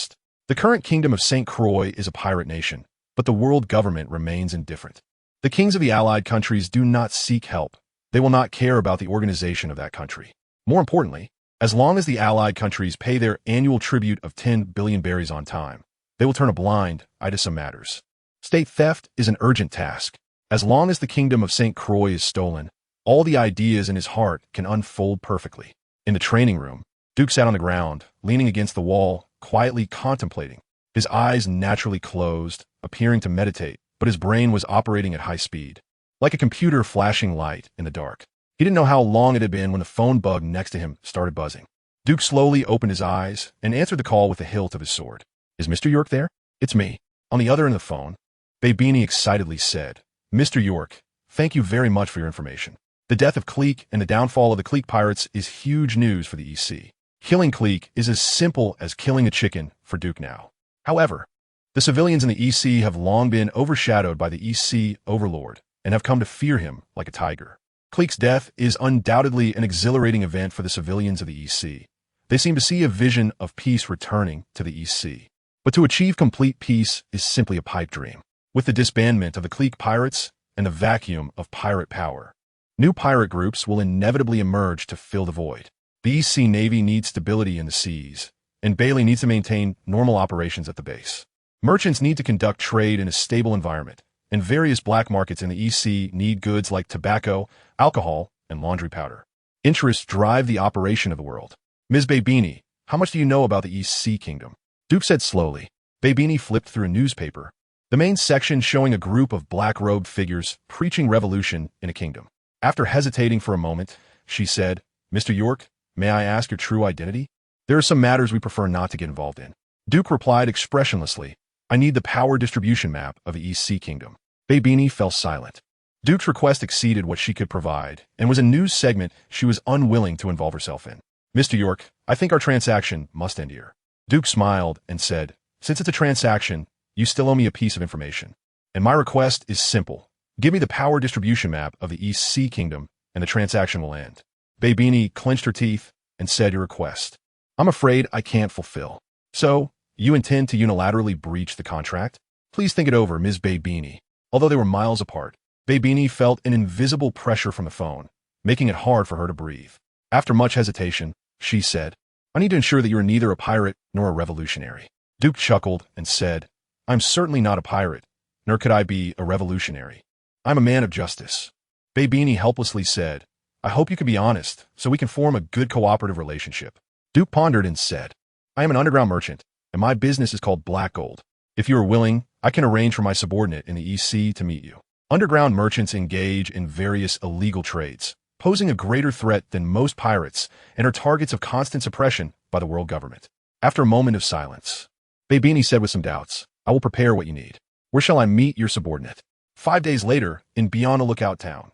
The current kingdom of St. Croix is a pirate nation, but the world government remains indifferent. The kings of the allied countries do not seek help. They will not care about the organization of that country. More importantly, as long as the allied countries pay their annual tribute of 10 billion berries on time, they will turn a blind eye to some matters. State theft is an urgent task. As long as the kingdom of St. Croix is stolen, all the ideas in his heart can unfold perfectly. In the training room, Duke sat on the ground, leaning against the wall, quietly contemplating. His eyes naturally closed, appearing to meditate, but his brain was operating at high speed, like a computer flashing light in the dark. He didn't know how long it had been when the phone bug next to him started buzzing. Duke slowly opened his eyes and answered the call with the hilt of his sword. "Is Mr. York there?" "It's me." On the other end of the phone, Babini excitedly said, "Mr. York, thank you very much for your information. The death of Clique and the downfall of the Clique pirates is huge news for the EC. Killing Clique is as simple as killing a chicken for Duke now. However, the civilians in the EC have long been overshadowed by the EC overlord and have come to fear him like a tiger. Clique's death is undoubtedly an exhilarating event for the civilians of the EC. They seem to see a vision of peace returning to the EC. But to achieve complete peace is simply a pipe dream. With the disbandment of the Clique pirates and the vacuum of pirate power, new pirate groups will inevitably emerge to fill the void. The EC Navy needs stability in the seas, and Bailey needs to maintain normal operations at the base. Merchants need to conduct trade in a stable environment, and various black markets in the EC need goods like tobacco, alcohol, and laundry powder. Interests drive the operation of the world. Ms. Babini, how much do you know about the EC Kingdom?" Duke said slowly. Babini flipped through a newspaper, the main section showing a group of black-robed figures preaching revolution in a kingdom. After hesitating for a moment, she said, "Mr. York, may I ask your true identity? There are some matters we prefer not to get involved in." Duke replied expressionlessly, "I need the power distribution map of the EC Kingdom." Babini fell silent. Duke's request exceeded what she could provide, and was a news segment she was unwilling to involve herself in. "Mr. York, I think our transaction must end here." Duke smiled and said, "Since it's a transaction, you still owe me a piece of information. And my request is simple. Give me the power distribution map of the EC Kingdom, and the transaction will end." Babini clenched her teeth and said, "Your request, I'm afraid I can't fulfill." "So, you intend to unilaterally breach the contract?" "Please think it over, Ms. Babini." Although they were miles apart, Babini felt an invisible pressure from the phone, making it hard for her to breathe. After much hesitation, she said, "I need to ensure that you are neither a pirate nor a revolutionary." Duke chuckled and said, "I'm certainly not a pirate, nor could I be a revolutionary. I'm a man of justice." Babini helplessly said, "I hope you can be honest, so we can form a good cooperative relationship." Duke pondered and said, "I am an underground merchant, and my business is called Black Gold. If you are willing, I can arrange for my subordinate in the EC to meet you." Underground merchants engage in various illegal trades, posing a greater threat than most pirates, and are targets of constant suppression by the world government. After a moment of silence, Babini said with some doubts, "I will prepare what you need. Where shall I meet your subordinate?" 5 days later, in Beyond a Lookout Town.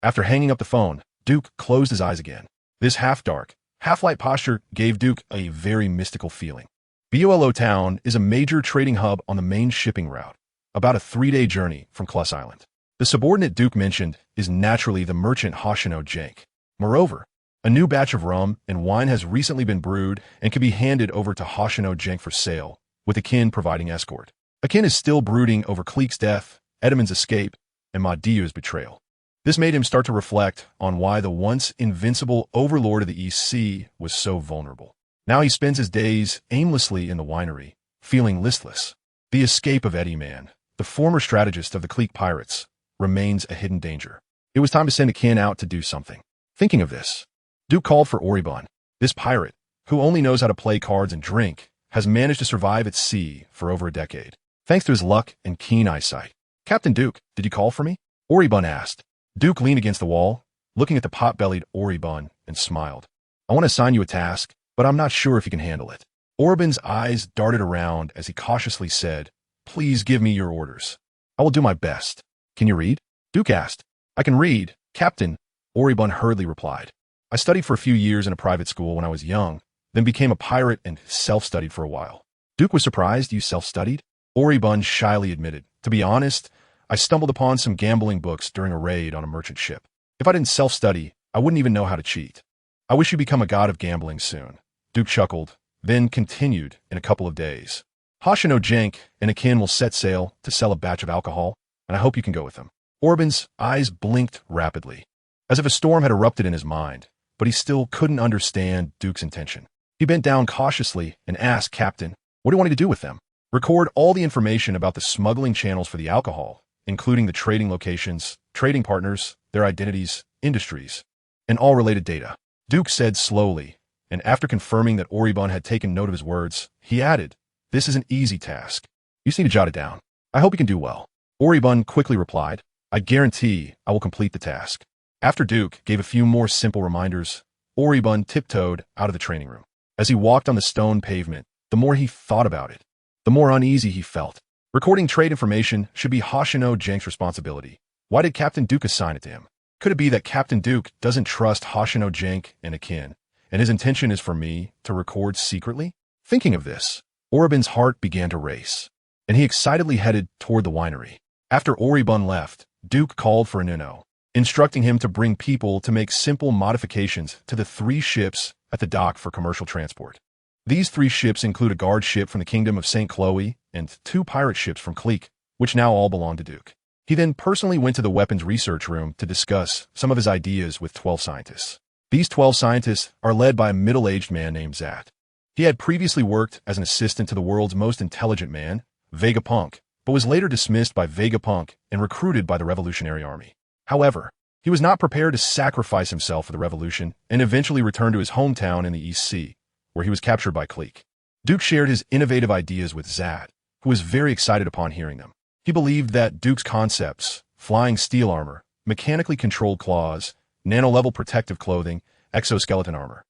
After hanging up the phone, Duke closed his eyes again. This half-dark, half-light posture gave Duke a very mystical feeling. Bolo Town is a major trading hub on the main shipping route, about a 3-day journey from Cluss Island. The subordinate Duke mentioned is naturally the merchant Hoshino Jank. Moreover, a new batch of rum and wine has recently been brewed and can be handed over to Hoshino Jank for sale, with Akin providing escort. Akin is still brooding over Clique's death, Edamon's escape, and Madiu's betrayal. This made him start to reflect on why the once invincible overlord of the East Sea was so vulnerable. Now he spends his days aimlessly in the winery, feeling listless. The escape of Eddie Man, the former strategist of the clique pirates, remains a hidden danger. It was time to send a kin out to do something. Thinking of this, Duke called for Oribun. This pirate, who only knows how to play cards and drink, has managed to survive at sea for over a decade, thanks to his luck and keen eyesight. "Captain Duke, did you call for me?" Oribun asked. Duke leaned against the wall, looking at the pot-bellied Oribun, and smiled. "I want to assign you a task, but I'm not sure if you can handle it." Oribun's eyes darted around as he cautiously said, "Please give me your orders. I will do my best." "Can you read?" Duke asked. "I can read, Captain," Oribun hurriedly replied. "I studied for a few years in a private school when I was young, then became a pirate and self-studied for a while." Duke was surprised you self-studied. Oribun shyly admitted, "To be honest, I stumbled upon some gambling books during a raid on a merchant ship. If I didn't self-study, I wouldn't even know how to cheat. I wish you become a god of gambling soon." Duke chuckled, then continued in a couple of days. "Hoshino Jank and Akin will set sail to sell a batch of alcohol, and I hope you can go with them." Oribun's eyes blinked rapidly, as if a storm had erupted in his mind, but he still couldn't understand Duke's intention. He bent down cautiously and asked, "Captain, what do you want me to do with them?" "Record all the information about the smuggling channels for the alcohol, including the trading locations, trading partners, their identities, industries, and all related data," Duke said slowly, and after confirming that Oribun had taken note of his words, he added, "This is an easy task. You just need to jot it down. I hope you can do well." Oribun quickly replied, "I guarantee I will complete the task." After Duke gave a few more simple reminders, Oribun tiptoed out of the training room. As he walked on the stone pavement, the more he thought about it, the more uneasy he felt. Recording trade information should be Hoshino Jank's responsibility. Why did Captain Duke assign it to him? Could it be that Captain Duke doesn't trust Hoshino Jank and Akin, and his intention is for me to record secretly? Thinking of this, Oribun's heart began to race, and he excitedly headed toward the winery. After Oribun left, Duke called for Anuno, instructing him to bring people to make simple modifications to the 3 ships at the dock for commercial transport. These 3 ships include a guard ship from the Kingdom of St. Chloe and 2 pirate ships from Clique, which now all belong to Duke. He then personally went to the weapons research room to discuss some of his ideas with 12 scientists. These 12 scientists are led by a middle-aged man named Zat. He had previously worked as an assistant to the world's most intelligent man, Vegapunk, but was later dismissed by Vegapunk and recruited by the Revolutionary Army. However, he was not prepared to sacrifice himself for the revolution and eventually returned to his hometown in the East Sea, where he was captured by Clique. Duke shared his innovative ideas with Zat, who was very excited upon hearing them. He believed that Duke's concepts, flying steel armor, mechanically controlled claws, nano-level protective clothing, exoskeleton armor,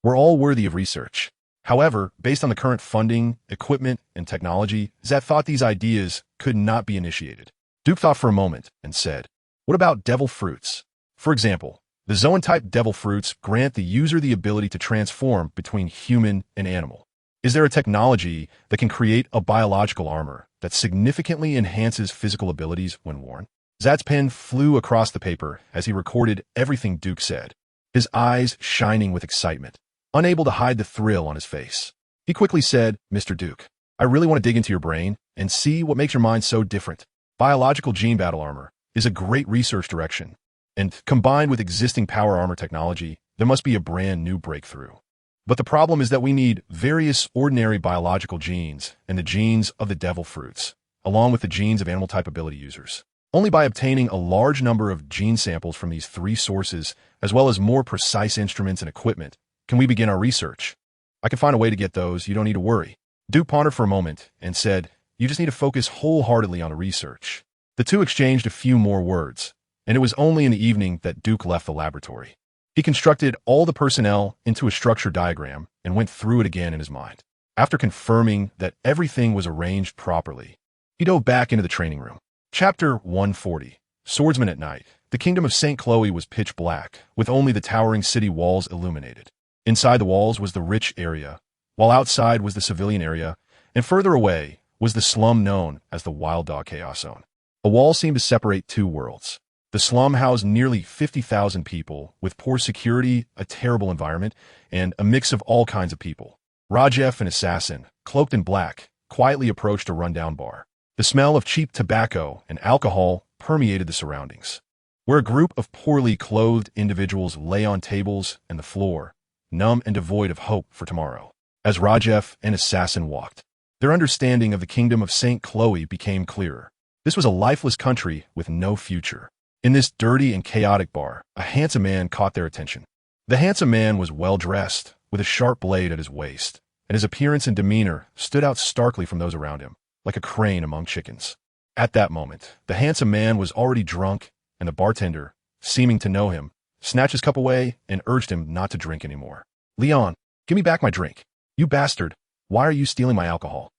were all worthy of research. However, based on the current funding, equipment, and technology, Zat thought these ideas could not be initiated. Duke thought for a moment and said, "What about devil fruits? For example, the Zoan-type devil fruits grant the user the ability to transform between human and animal. Is there a technology that can create a biological armor that significantly enhances physical abilities when worn?" Zat's pen flew across the paper as he recorded everything Duke said, his eyes shining with excitement, unable to hide the thrill on his face. He quickly said, "Mr. Duke, I really want to dig into your brain and see what makes your mind so different. Biological gene battle armor is a great research direction, and combined with existing power armor technology, there must be a brand new breakthrough. But the problem is that we need various ordinary biological genes and the genes of the devil fruits, along with the genes of animal-type ability users. Only by obtaining a large number of gene samples from these 3 sources, as well as more precise instruments and equipment, can we begin our research. I can find a way to get those, you don't need to worry." Duke pondered for a moment and said, "You just need to focus wholeheartedly on the research." The two exchanged a few more words, and it was only in the evening that Duke left the laboratory. He constructed all the personnel into a structure diagram and went through it again in his mind. After confirming that everything was arranged properly, he dove back into the training room. Chapter 140. Swordsman at Night. The Kingdom of St. Chloe was pitch black, with only the towering city walls illuminated. Inside the walls was the rich area, while outside was the civilian area, and further away was the slum known as the Wild Dog Chaos Zone. A wall seemed to separate 2 worlds. The slum housed nearly 50,000 people, with poor security, a terrible environment, and a mix of all kinds of people. Rajef, an assassin, cloaked in black, quietly approached a rundown bar. The smell of cheap tobacco and alcohol permeated the surroundings. where a group of poorly clothed individuals lay on tables and the floor, numb and devoid of hope for tomorrow. As Rajef and Assassin walked, their understanding of the kingdom of St. Chloe became clearer. This was a lifeless country with no future. In this dirty and chaotic bar, a handsome man caught their attention. The handsome man was well-dressed, with a sharp blade at his waist, and his appearance and demeanor stood out starkly from those around him, like a crane among chickens. At that moment, the handsome man was already drunk, and the bartender, seeming to know him, snatched his cup away and urged him not to drink anymore. "Leon, give me back my drink. You bastard, why are you stealing my alcohol?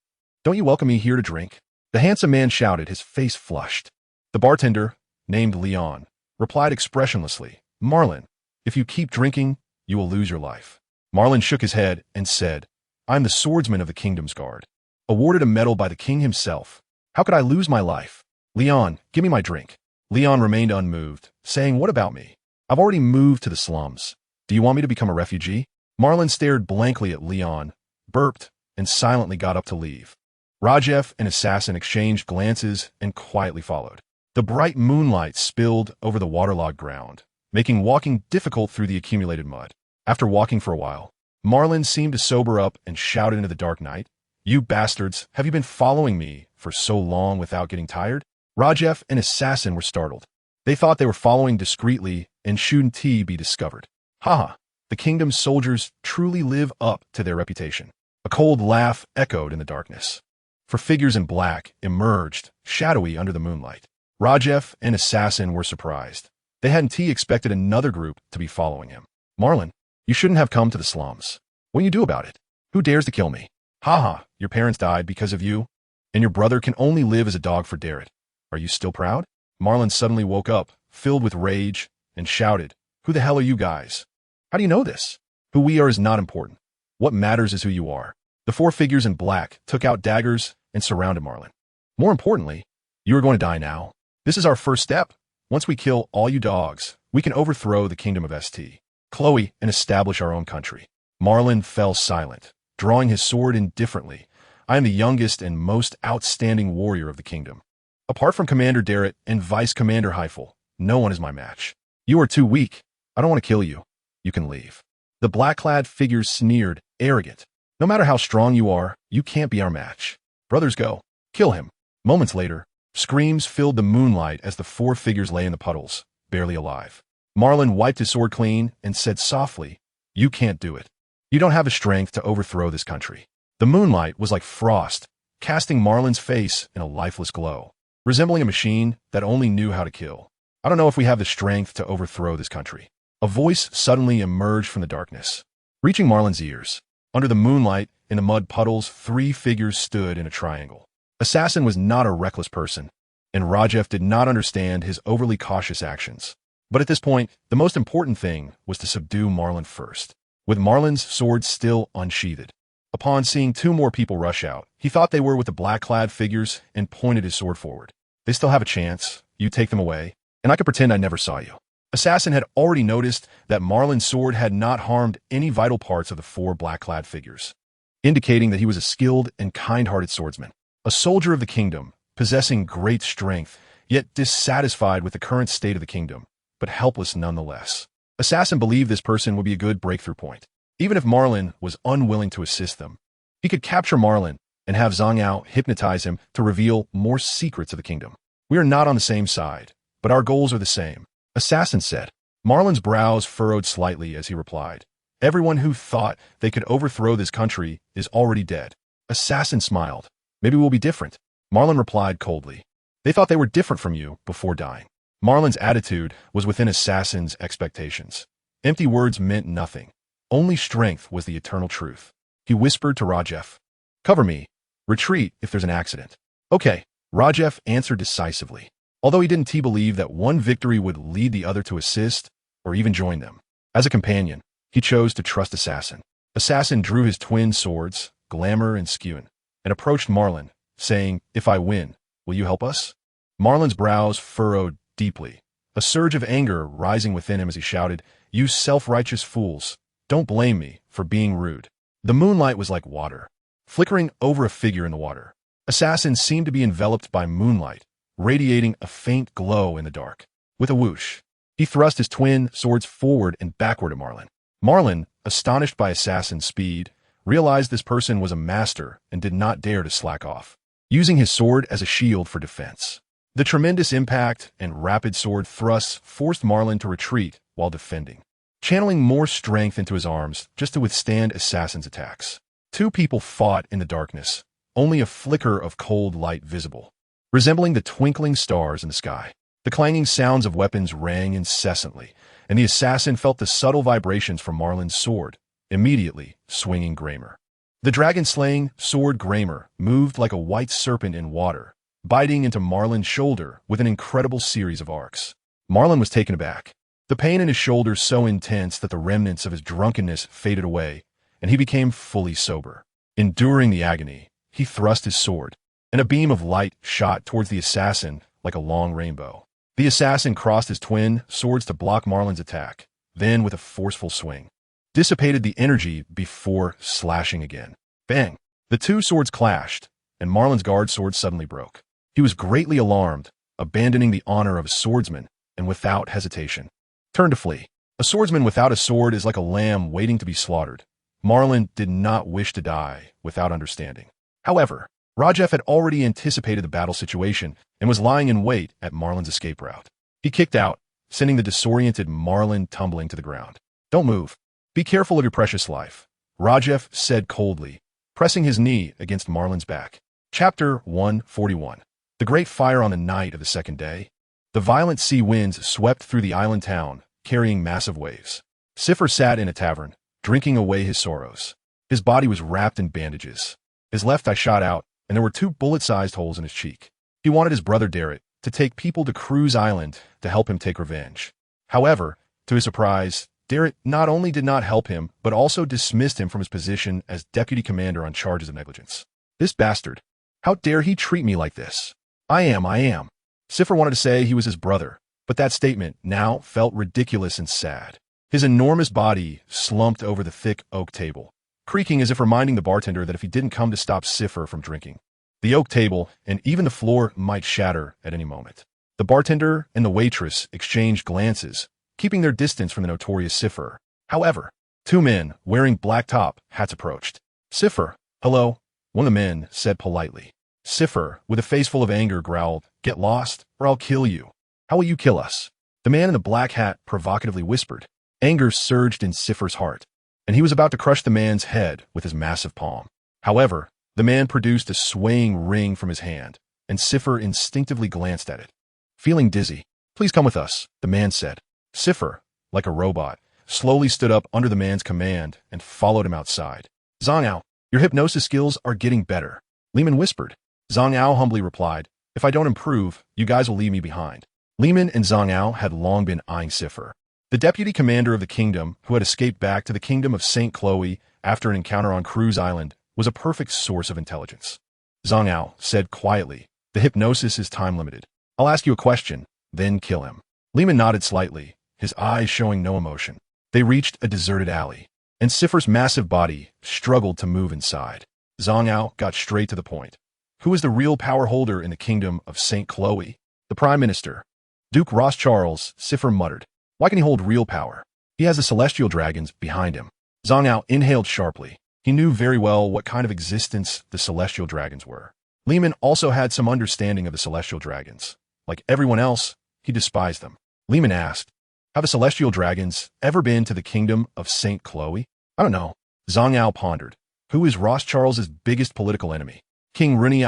Don't you welcome me here to drink?" The handsome man shouted, his face flushed. The bartender, named Leon, replied expressionlessly, "Marlin, if you keep drinking, you will lose your life." Marlin shook his head and said, "I am the swordsman of the kingdom's guard, awarded a medal by the king himself. How could I lose my life? Leon, give me my drink." Leon remained unmoved, saying, "What about me? I've already moved to the slums. Do you want me to become a refugee?" Marlin stared blankly at Leon, burped, and silently got up to leave. Rajef and Assassin exchanged glances and quietly followed. The bright moonlight spilled over the waterlogged ground, making walking difficult through the accumulated mud. After walking for a while, Marlin seemed to sober up and shouted into the dark night, "You bastards, have you been following me for so long without getting tired?" Rajef and Assassin were startled. They thought they were following discreetly and shouldn't be discovered. Haha, the kingdom's soldiers truly live up to their reputation. A cold laugh echoed in the darkness. For figures in black emerged, shadowy under the moonlight. Rajef and Assassin were surprised. They hadn't expected another group to be following him. "Marlin, you shouldn't have come to the slums. What do you do about it? Who dares to kill me? Haha, your parents died because of you, and your brother can only live as a dog for Darrett. Are you still proud?" Marlin suddenly woke up, filled with rage, and shouted, "Who the hell are you guys? How do you know this? Who we are is not important. What matters is who you are." The four figures in black took out daggers and surrounded Marlin. "More importantly, you are going to die now. This is our first step. Once we kill all you dogs, we can overthrow the kingdom of St. Chloe and establish our own country." Marlin fell silent, drawing his sword indifferently. "I am the youngest and most outstanding warrior of the kingdom. Apart from Commander Darrett and Vice Commander Heifel, no one is my match. You are too weak. I don't want to kill you. You can leave." The black-clad figures sneered, arrogant. "No matter how strong you are, you can't be our match. Brothers, go. Kill him." Moments later, screams filled the moonlight as the four figures lay in the puddles, barely alive. Marlin wiped his sword clean and said softly, "You can't do it. You don't have the strength to overthrow this country." The moonlight was like frost, casting Marlin's face in a lifeless glow, resembling a machine that only knew how to kill. "I don't know if we have the strength to overthrow this country." A voice suddenly emerged from the darkness, reaching Marlin's ears. Under the moonlight, in the mud puddles, three figures stood in a triangle. Assassin was not a reckless person, and Rajef did not understand his overly cautious actions. But at this point, the most important thing was to subdue Marlin first. With Marlin's sword still unsheathed, upon seeing two more people rush out, he thought they were with the black-clad figures and pointed his sword forward. "They still have a chance. You take them away, and I could pretend I never saw you." Assassin had already noticed that Marlin's sword had not harmed any vital parts of the four black-clad figures, indicating that he was a skilled and kind-hearted swordsman. A soldier of the kingdom, possessing great strength, yet dissatisfied with the current state of the kingdom, but helpless nonetheless. Assassin believed this person would be a good breakthrough point. Even if Marlin was unwilling to assist them, he could capture Marlin and have Zhang Yao hypnotize him to reveal more secrets of the kingdom. "We are not on the same side, but our goals are the same," Assassin said. Marlin's brows furrowed slightly as he replied, "Everyone who thought they could overthrow this country is already dead." Assassin smiled. "Maybe we'll be different." Marlin replied coldly, "They thought they were different from you before dying." Marlin's attitude was within Assassin's expectations. Empty words meant nothing. Only strength was the eternal truth. He whispered to Rajef, "Cover me. Retreat if there's an accident." "Okay," Rajef answered decisively, although he didn't believe that one victory would lead the other to assist or even join them. As a companion, he chose to trust Assassin. Assassin drew his twin swords, Glamour and Skewen, and approached Marlin, saying, "If I win, will you help us?" Marlin's brows furrowed deeply, a surge of anger rising within him as he shouted, "You self-righteous fools, don't blame me for being rude." The moonlight was like water, flickering over a figure in the water. Assassin seemed to be enveloped by moonlight, radiating a faint glow in the dark. With a whoosh, he thrust his twin swords forward and backward at Marlin. Marlin, astonished by Assassin's speed, realized this person was a master and did not dare to slack off, using his sword as a shield for defense. The tremendous impact and rapid sword thrusts forced Marlin to retreat while defending, channeling more strength into his arms just to withstand Assassin's attacks. Two people fought in the darkness, only a flicker of cold light visible, resembling the twinkling stars in the sky. The clanging sounds of weapons rang incessantly, and the assassin felt the subtle vibrations from Marlin's sword, immediately swinging Grammar. The dragon-slaying sword Grammar moved like a white serpent in water, biting into Marlin's shoulder with an incredible series of arcs. Marlin was taken aback. The pain in his shoulder so intense that the remnants of his drunkenness faded away, and he became fully sober. Enduring the agony, he thrust his sword, and a beam of light shot towards the assassin like a long rainbow. The assassin crossed his twin swords to block Marlin's attack, then with a forceful swing, dissipated the energy before slashing again. Bang! The two swords clashed, and Marlin's guard sword suddenly broke. He was greatly alarmed, abandoning the honor of a swordsman, and without hesitation, turned to flee. A swordsman without a sword is like a lamb waiting to be slaughtered. Marlin did not wish to die without understanding. However, Rajef had already anticipated the battle situation and was lying in wait at Marlin's escape route. He kicked out, sending the disoriented Marlin tumbling to the ground. "Don't move. Be careful of your precious life," Rajef said coldly, pressing his knee against Marlin's back. Chapter 141. The Great Fire on the night of the second day. The violent sea winds swept through the island town, carrying massive waves. Cipher sat in a tavern, drinking away his sorrows. His body was wrapped in bandages. His left eye shot out, and there were 2 bullet-sized holes in his cheek. He wanted his brother Derek to take people to Cruz Island to help him take revenge. However, to his surprise, Derek not only did not help him, but also dismissed him from his position as deputy commander on charges of negligence. "This bastard. How dare he treat me like this? I am. Cipher wanted to say he was his brother, but that statement now felt ridiculous and sad. His enormous body slumped over the thick oak table, creaking as if reminding the bartender that if he didn't come to stop Cipher from drinking, the oak table and even the floor might shatter at any moment. The bartender and the waitress exchanged glances, keeping their distance from the notorious Cipher. However, 2 men wearing black top hats approached. "Cipher, hello," one of the men said politely. Cipher, with a face full of anger, growled, "Get lost, or I'll kill you." "How will you kill us?" the man in the black hat provocatively whispered. Anger surged in Cipher's heart, and he was about to crush the man's head with his massive palm. However, the man produced a swaying ring from his hand, and Cipher instinctively glanced at it. Feeling dizzy, "Please come with us," the man said. Cipher, like a robot, slowly stood up under the man's command and followed him outside. "Zhang Ao, your hypnosis skills are getting better," Lehman whispered. Zhang Ao humbly replied, "If I don't improve, you guys will leave me behind." Lehman and Zhang Ao had long been eyeing Cipher, the deputy commander of the kingdom who had escaped back to the kingdom of St. Chloe after an encounter on Cruz Island, was a perfect source of intelligence. Zhang Ao said quietly, "The hypnosis is time-limited. I'll ask you a question, then kill him." Lehman nodded slightly, his eyes showing no emotion. They reached a deserted alley, and Cipher's massive body struggled to move inside. Zhang Ao got straight to the point. "Who is the real power holder in the kingdom of St. Chloe?" "The Prime Minister. Duke Ross Charles," Cipher muttered. "Why can he hold real power? He has the celestial dragons behind him." Zhang Ao inhaled sharply. He knew very well what kind of existence the celestial dragons were. Lehman also had some understanding of the celestial dragons. Like everyone else, he despised them. Lehman asked, "Have the celestial dragons ever been to the kingdom of St. Chloe?" "I don't know." Zhang Ao pondered. "Who is Ross Charles's biggest political enemy?" "King Runi.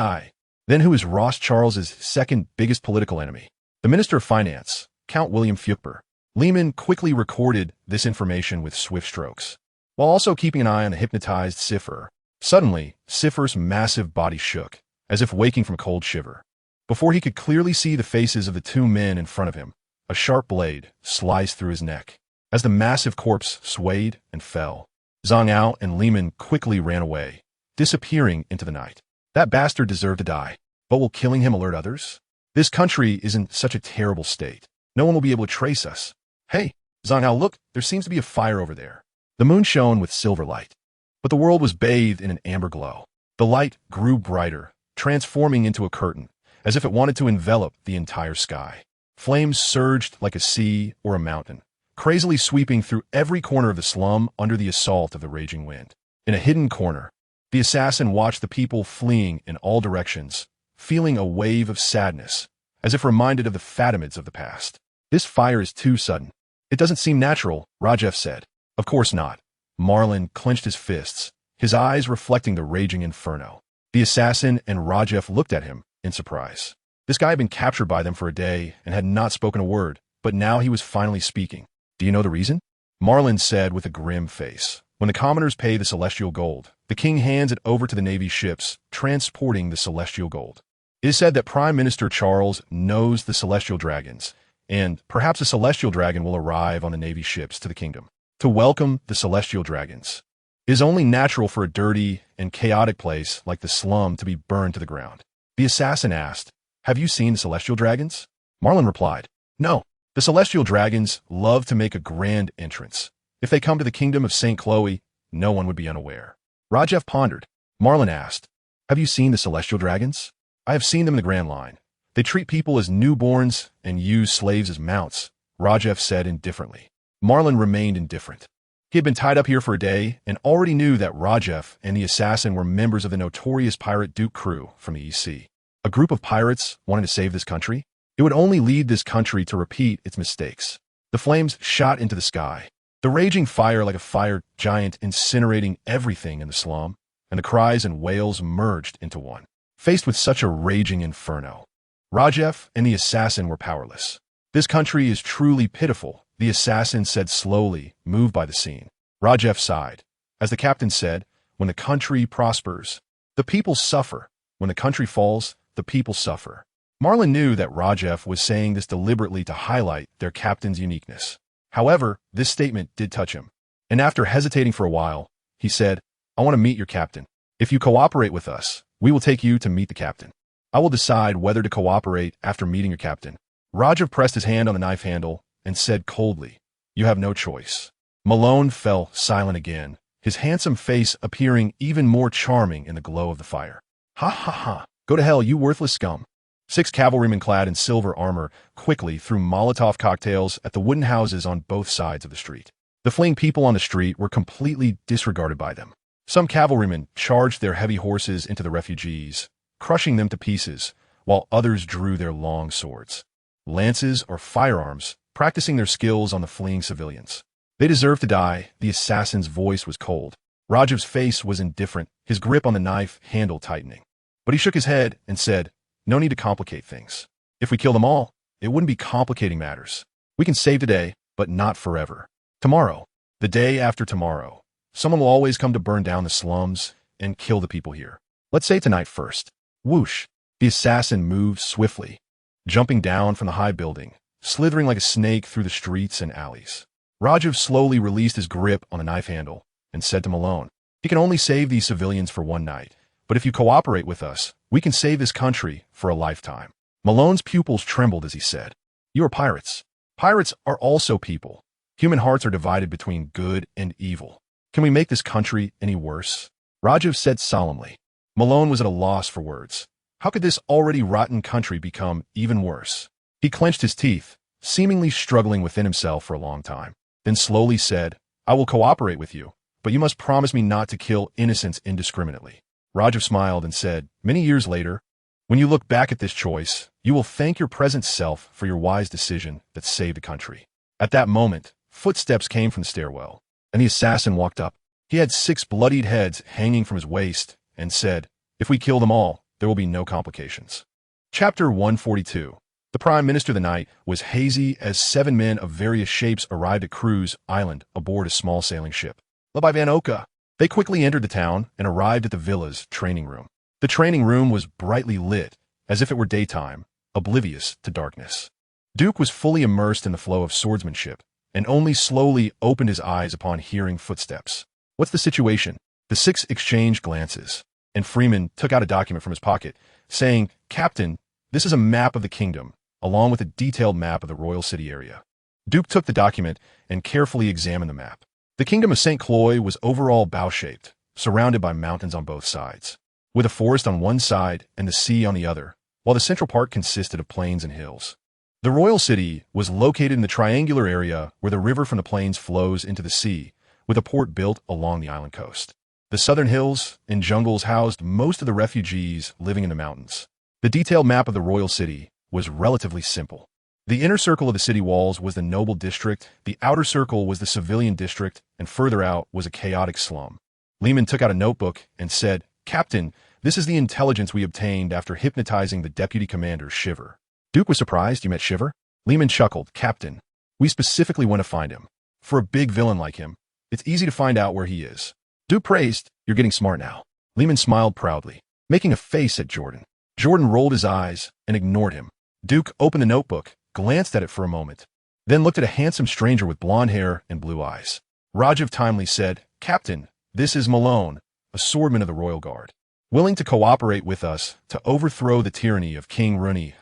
Then who is Ross Charles's second biggest political enemy?" "The Minister of Finance, Count William Fuchber." Lehman quickly recorded this information with swift strokes, while also keeping an eye on the hypnotized Cipher. Suddenly, Cipher's massive body shook, as if waking from a cold shiver. Before he could clearly see the faces of the 2 men in front of him, a sharp blade sliced through his neck. As the massive corpse swayed and fell, Zhang Ao and Lehman quickly ran away, disappearing into the night. That bastard deserved to die, but will killing him alert others? This country is in such a terrible state. No one will be able to trace us. "Hey, Zhang Ao, look, there seems to be a fire over there." The moon shone with silver light, but the world was bathed in an amber glow. The light grew brighter, transforming into a curtain, as if it wanted to envelop the entire sky. Flames surged like a sea or a mountain, crazily sweeping through every corner of the slum under the assault of the raging wind. In a hidden corner, the assassin watched the people fleeing in all directions, feeling a wave of sadness, as if reminded of the Fatimids of the past. This fire is too sudden. It doesn't seem natural, Rajef said. Of course not. Marlin clenched his fists, his eyes reflecting the raging inferno. The assassin and Rajef looked at him in surprise. This guy had been captured by them for a day and had not spoken a word, but now he was finally speaking. Do you know the reason? Marlin said with a grim face. When the commoners pay the celestial gold, the king hands it over to the Navy's ships, transporting the celestial gold. It is said that Prime Minister Charles knows the celestial dragons, and perhaps a celestial dragon will arrive on the Navy ships to the kingdom to welcome the celestial dragons. It is only natural for a dirty and chaotic place like the slum to be burned to the ground. The assassin asked, "Have you seen the celestial dragons?" Marlin replied, "No. The celestial dragons love to make a grand entrance. If they come to the kingdom of St. Chloe, no one would be unaware." Rajef pondered. Marlin asked, "Have you seen the celestial dragons?" "I have seen them in the Grand Line. They treat people as newborns and use slaves as mounts," Rajef said indifferently. Marlin remained indifferent. He had been tied up here for a day and already knew that Rajef and the assassin were members of the notorious pirate Duke crew from the East Sea. A group of pirates wanting to save this country? It would only lead this country to repeat its mistakes. The flames shot into the sky, the raging fire like a fire giant incinerating everything in the slum, and the cries and wails merged into one. Faced with such a raging inferno, Rajef and the assassin were powerless. "This country is truly pitiful," the assassin said slowly, moved by the scene. Rajef sighed. As the captain said, "When the country prospers, the people suffer. When the country falls, the people suffer." Marlin knew that Rajef was saying this deliberately to highlight their captain's uniqueness. However, this statement did touch him, and after hesitating for a while, he said, "I want to meet your captain. If you cooperate with us, we will take you to meet the captain. I will decide whether to cooperate after meeting your captain." Rajef pressed his hand on the knife handle and said coldly, "You have no choice." Malone fell silent again, his handsome face appearing even more charming in the glow of the fire. "Ha ha ha! Go to hell, you worthless scum." 6 cavalrymen clad in silver armor quickly threw Molotov cocktails at the wooden houses on both sides of the street. The fleeing people on the street were completely disregarded by them. Some cavalrymen charged their heavy horses into the refugees, crushing them to pieces, while others drew their long swords, lances, or firearms, practicing their skills on the fleeing civilians. They deserved to die. The assassin's voice was cold. Rajev's face was indifferent, his grip on the knife handle tightening. But he shook his head and said, "No need to complicate things. If we kill them all, it wouldn't be complicating matters. We can save today, but not forever. Tomorrow, the day after tomorrow, someone will always come to burn down the slums and kill the people here. Let's say tonight first." Whoosh! The assassin moved swiftly, jumping down from the high building, slithering like a snake through the streets and alleys. Rajiv slowly released his grip on the knife handle and said to Malone, "He can only save these civilians for one night, but if you cooperate with us, we can save this country for a lifetime." Malone's pupils trembled as he said, "You are pirates. Pirates are also people. Human hearts are divided between good and evil. Can we make this country any worse?" Rajiv said solemnly. Malone was at a loss for words. How could this already rotten country become even worse? He clenched his teeth, seemingly struggling within himself for a long time, then slowly said, "I will cooperate with you, but you must promise me not to kill innocents indiscriminately." Rajiv smiled and said, "Many years later, when you look back at this choice, you will thank your present self for your wise decision that saved the country." At that moment, footsteps came from the stairwell, and the assassin walked up. He had 6 bloodied heads hanging from his waist and said, "If we kill them all, there will be no complications." Chapter 142. The Prime Minister of the night was hazy as 7 men of various shapes arrived at Cruz Island aboard a small sailing ship, led by Van Oka. They quickly entered the town and arrived at the villa's training room. The training room was brightly lit, as if it were daytime, oblivious to darkness. Duke was fully immersed in the flow of swordsmanship, and only slowly opened his eyes upon hearing footsteps. "What's the situation?" The 6 exchanged glances, and Freeman took out a document from his pocket, saying, "Captain, this is a map of the kingdom, along with a detailed map of the royal city area." Duke took the document and carefully examined the map. The kingdom of St. Chloe was overall bow-shaped, surrounded by mountains on both sides, with a forest on one side and the sea on the other, while the central part consisted of plains and hills. The royal city was located in the triangular area where the river from the plains flows into the sea, with a port built along the island coast. The southern hills and jungles housed most of the refugees living in the mountains. The detailed map of the royal city was relatively simple. The inner circle of the city walls was the noble district, the outer circle was the civilian district, and further out was a chaotic slum. Lehman took out a notebook and said, "Captain, this is the intelligence we obtained after hypnotizing the deputy commander, Shiver." Duke was surprised you met Shiver. Lehman chuckled, "Captain, we specifically want to find him. For a big villain like him, it's easy to find out where he is." Duke praised, "You're getting smart now." Lehman smiled proudly, making a face at Jordan. Jordan rolled his eyes and ignored him. Duke opened the notebook, glanced at it for a moment, then looked at a handsome stranger with blonde hair and blue eyes. Rajiv timely said, "Captain, this is Malone, a swordman of the Royal Guard, willing to cooperate with us to overthrow the tyranny of King Rooney."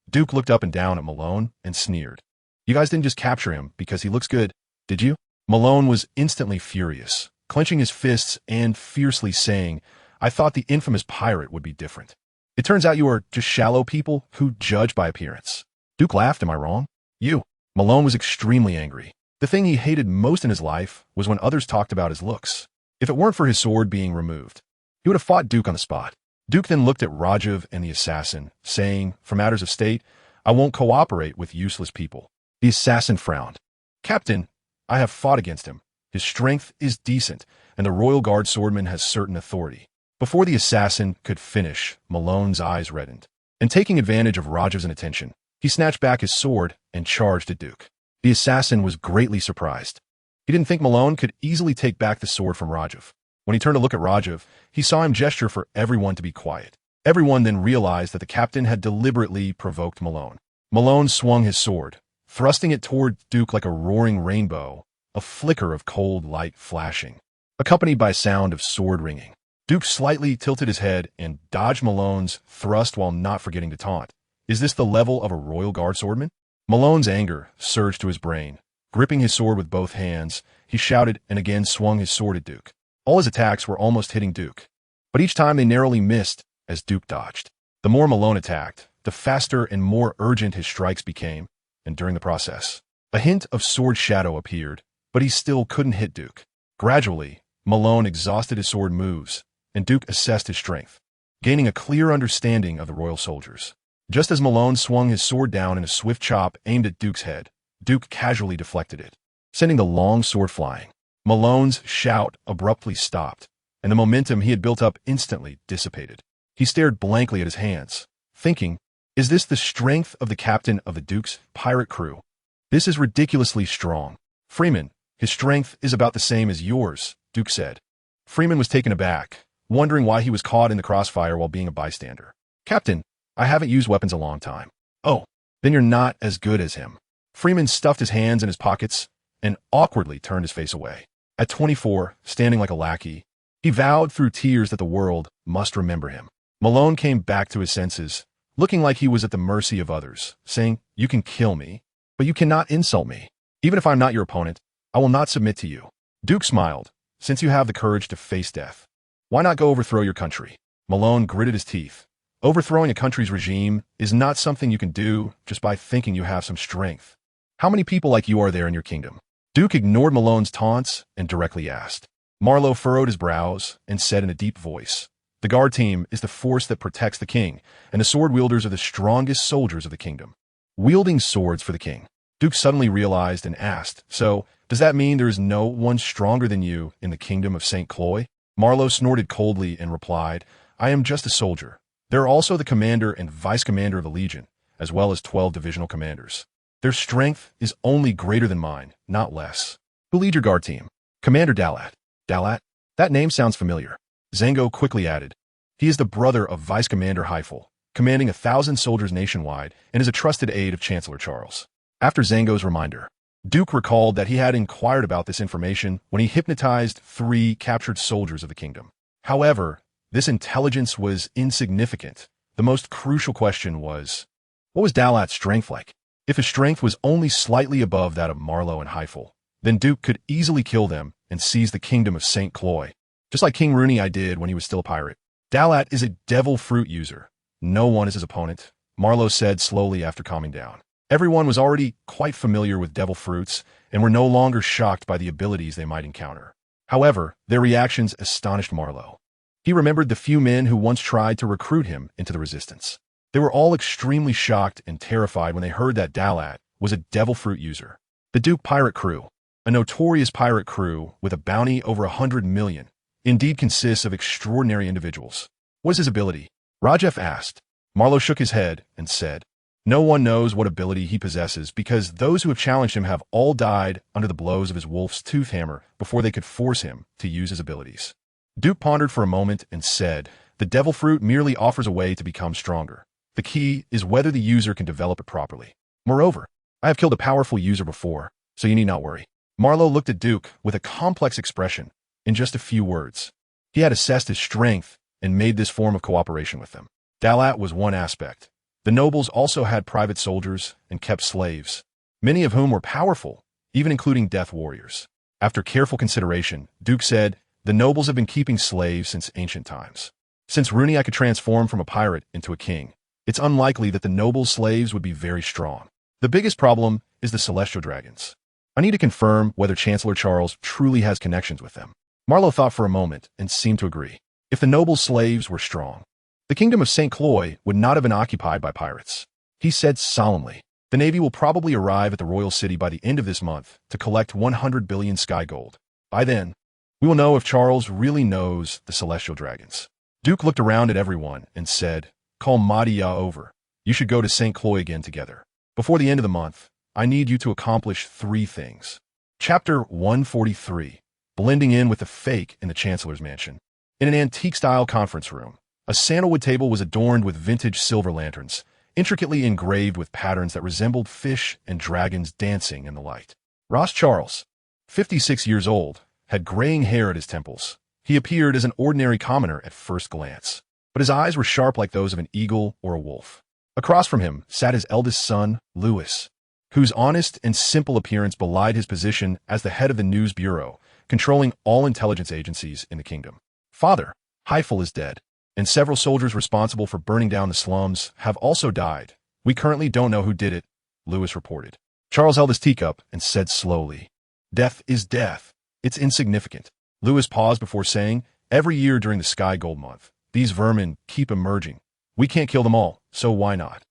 Duke looked up and down at Malone and sneered. "You guys didn't just capture him because he looks good, did you?" Malone was instantly furious, clenching his fists and fiercely saying, "I thought the infamous pirate would be different. It turns out you are just shallow people who judge by appearance." Duke laughed, "Am I wrong?" "You." Malone was extremely angry. The thing he hated most in his life was when others talked about his looks. If it weren't for his sword being removed, he would have fought Duke on the spot. Duke then looked at Rajiv and the assassin, saying, "For matters of state, I won't cooperate with useless people." The assassin frowned. "Captain, I have fought against him. His strength is decent, and the Royal Guard swordman has certain authority." Before the assassin could finish, Malone's eyes reddened, and taking advantage of Rajiv's inattention, he snatched back his sword and charged at Duke. The assassin was greatly surprised. He didn't think Malone could easily take back the sword from Rajiv. When he turned to look at Rajiv, he saw him gesture for everyone to be quiet. Everyone then realized that the captain had deliberately provoked Malone. Malone swung his sword, thrusting it toward Duke like a roaring rainbow, a flicker of cold light flashing, accompanied by a sound of sword ringing. Duke slightly tilted his head and dodged Malone's thrust while not forgetting to taunt. "Is this the level of a Royal Guard swordman?" Malone's anger surged to his brain. Gripping his sword with both hands, he shouted and again swung his sword at Duke. All his attacks were almost hitting Duke, but each time they narrowly missed as Duke dodged. The more Malone attacked, the faster and more urgent his strikes became, and during the process, a hint of sword shadow appeared, but he still couldn't hit Duke. Gradually, Malone exhausted his sword moves, and Duke assessed his strength, gaining a clear understanding of the royal soldiers. Just as Malone swung his sword down in a swift chop aimed at Duke's head, Duke casually deflected it, sending the long sword flying. Malone's shout abruptly stopped, and the momentum he had built up instantly dissipated. He stared blankly at his hands, thinking, "Is this the strength of the captain of the Duke's pirate crew? This is ridiculously strong." "Freeman, his strength is about the same as yours," Duke said. Freeman was taken aback, wondering why he was caught in the crossfire while being a bystander. "Captain, I haven't used weapons a long time." "Oh, then you're not as good as him." Freeman stuffed his hands in his pockets and awkwardly turned his face away. At 24, standing like a lackey, he vowed through tears that the world must remember him. Malone came back to his senses, looking like he was at the mercy of others, saying, "You can kill me, but you cannot insult me. Even if I'm not your opponent, I will not submit to you." Duke smiled. "Since you have the courage to face death, why not go overthrow your country?" Malone gritted his teeth. Overthrowing a country's regime is not something you can do just by thinking you have some strength. How many people like you are there in your kingdom? Duke ignored Malone's taunts and directly asked. Marlowe furrowed his brows and said in a deep voice, "The guard team is the force that protects the king, and the sword wielders are the strongest soldiers of the kingdom." Wielding swords for the king. Duke suddenly realized and asked, "So, does that mean there is no one stronger than you in the kingdom of St. Cloy?" Marlowe snorted coldly and replied, "I am just a soldier. There are also the commander and vice commander of the Legion, as well as 12 divisional commanders. Their strength is only greater than mine, not less." "Who lead your guard team?" "Commander Dalat." "Dalat? That name sounds familiar." Zango quickly added, "He is the brother of Vice Commander Heifel, commanding 1,000 soldiers nationwide, and is a trusted aide of Chancellor Charles." After Zango's reminder, Duke recalled that he had inquired about this information when he hypnotized 3 captured soldiers of the kingdom. However, this intelligence was insignificant. The most crucial question was, what was Dalat's strength like? If his strength was only slightly above that of Marlowe and Heifel, then Duke could easily kill them and seize the kingdom of St. Cloy, just like King Rooney I did when he was still a pirate. "Dalat is a devil fruit user. No one is his opponent," Marlowe said slowly after calming down. Everyone was already quite familiar with devil fruits and were no longer shocked by the abilities they might encounter. However, their reactions astonished Marlowe. He remembered the few men who once tried to recruit him into the resistance. They were all extremely shocked and terrified when they heard that Dalat was a devil fruit user. The Duke pirate crew, a notorious pirate crew with a bounty over 100 million, indeed consists of extraordinary individuals. What is his ability? Rajef asked. Marlowe shook his head and said, no one knows what ability he possesses because those who have challenged him have all died under the blows of his wolf's tooth hammer before they could force him to use his abilities. Duke pondered for a moment and said, the devil fruit merely offers a way to become stronger. The key is whether the user can develop it properly. Moreover, I have killed a powerful user before, so you need not worry. Marlowe looked at Duke with a complex expression in just a few words. He had assessed his strength and made this form of cooperation with them. Dalat was one aspect. The nobles also had private soldiers and kept slaves, many of whom were powerful, even including death warriors. After careful consideration, Duke said, the nobles have been keeping slaves since ancient times. Since Rooney could transform from a pirate into a king, it's unlikely that the nobles' slaves would be very strong. The biggest problem is the celestial dragons. I need to confirm whether Chancellor Charles truly has connections with them. Marlowe thought for a moment and seemed to agree. If the nobles' slaves were strong, the kingdom of St. Cloy would not have been occupied by pirates. He said solemnly, the Navy will probably arrive at the royal city by the end of this month to collect 100 billion sky gold. By then, we will know if Charles really knows the celestial dragons. Duke looked around at everyone and said, call Madia over. You should go to St. Cloy again together. Before the end of the month, I need you to accomplish 3 things. Chapter 143, blending in with the fake in the Chancellor's mansion. In an antique-style conference room, a sandalwood table was adorned with vintage silver lanterns, intricately engraved with patterns that resembled fish and dragons dancing in the light. Ross Charles, 56 years old, had graying hair at his temples. He appeared as an ordinary commoner at first glance, but his eyes were sharp like those of an eagle or a wolf. Across from him sat his eldest son, Louis, whose honest and simple appearance belied his position as the head of the news bureau, controlling all intelligence agencies in the kingdom. Father, Heifel is dead, and several soldiers responsible for burning down the slums have also died. We currently don't know who did it, Louis reported. Charles held his teacup and said slowly, death is death. It's insignificant. Louis paused before saying, every year during the Sky Gold Month, these vermin keep emerging. We can't kill them all, so why not?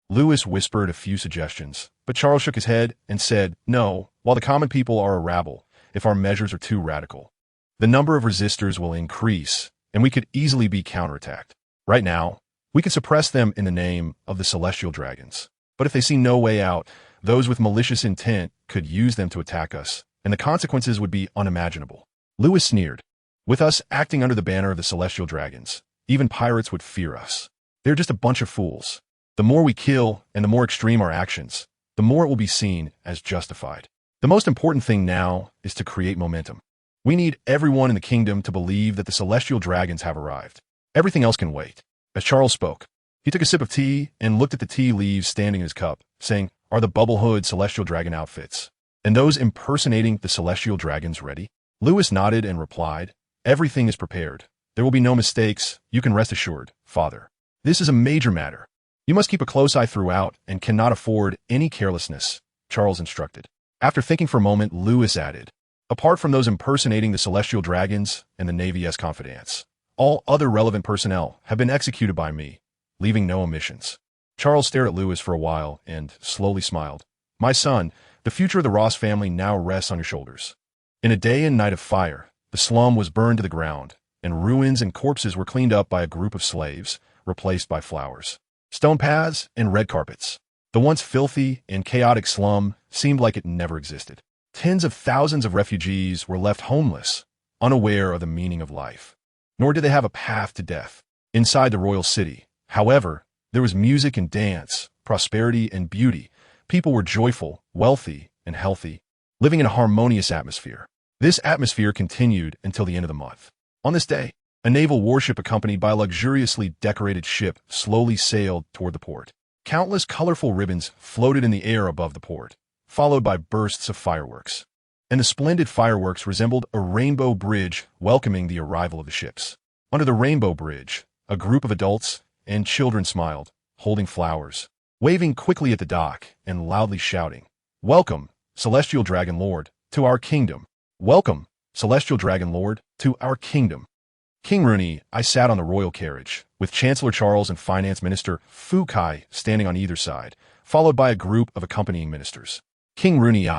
Louis whispered a few suggestions, but Charles shook his head and said, no, while the common people are a rabble, if our measures are too radical, the number of resistors will increase, and we could easily be counterattacked. Right now, we could suppress them in the name of the celestial dragons. But if they see no way out, those with malicious intent could use them to attack us, and the consequences would be unimaginable. Louis sneered. With us acting under the banner of the celestial dragons, even pirates would fear us. They're just a bunch of fools. The more we kill and the more extreme our actions, the more it will be seen as justified. The most important thing now is to create momentum. We need everyone in the kingdom to believe that the celestial dragons have arrived. Everything else can wait. As Charles spoke, he took a sip of tea and looked at the tea leaves standing in his cup, saying, are the Bubblehood celestial dragon outfits and those impersonating the celestial dragons ready? Louis nodded and replied, everything is prepared. There will be no mistakes, you can rest assured, Father. This is a major matter. You must keep a close eye throughout and cannot afford any carelessness, Charles instructed. After thinking for a moment, Louis added, apart from those impersonating the celestial dragons and the Navy's confidants, all other relevant personnel have been executed by me, leaving no omissions. Charles stared at Louis for a while and slowly smiled. My son, the future of the Ross family now rests on your shoulders. In a day and night of fire, the slum was burned to the ground, and ruins and corpses were cleaned up by a group of slaves, replaced by flowers, stone paths, and red carpets. The once filthy and chaotic slum seemed like it never existed. Tens of thousands of refugees were left homeless, unaware of the meaning of life. Nor did they have a path to death. Inside the royal city, however, there was music and dance, prosperity and beauty. People were joyful, wealthy, and healthy, living in a harmonious atmosphere. This atmosphere continued until the end of the month. On this day, a naval warship accompanied by a luxuriously decorated ship slowly sailed toward the port. Countless colorful ribbons floated in the air above the port, followed by bursts of fireworks. And the splendid fireworks resembled a rainbow bridge welcoming the arrival of the ships. Under the rainbow bridge, a group of adults and children smiled, holding flowers. waving quickly at the dock and loudly shouting, "Welcome, Celestial Dragon Lord, to our kingdom. Welcome, Celestial Dragon Lord, to our kingdom." King Rooney, I sat on the royal carriage, with Chancellor Charles and Finance Minister Fu Kai standing on either side, followed by a group of accompanying ministers. King Rooney,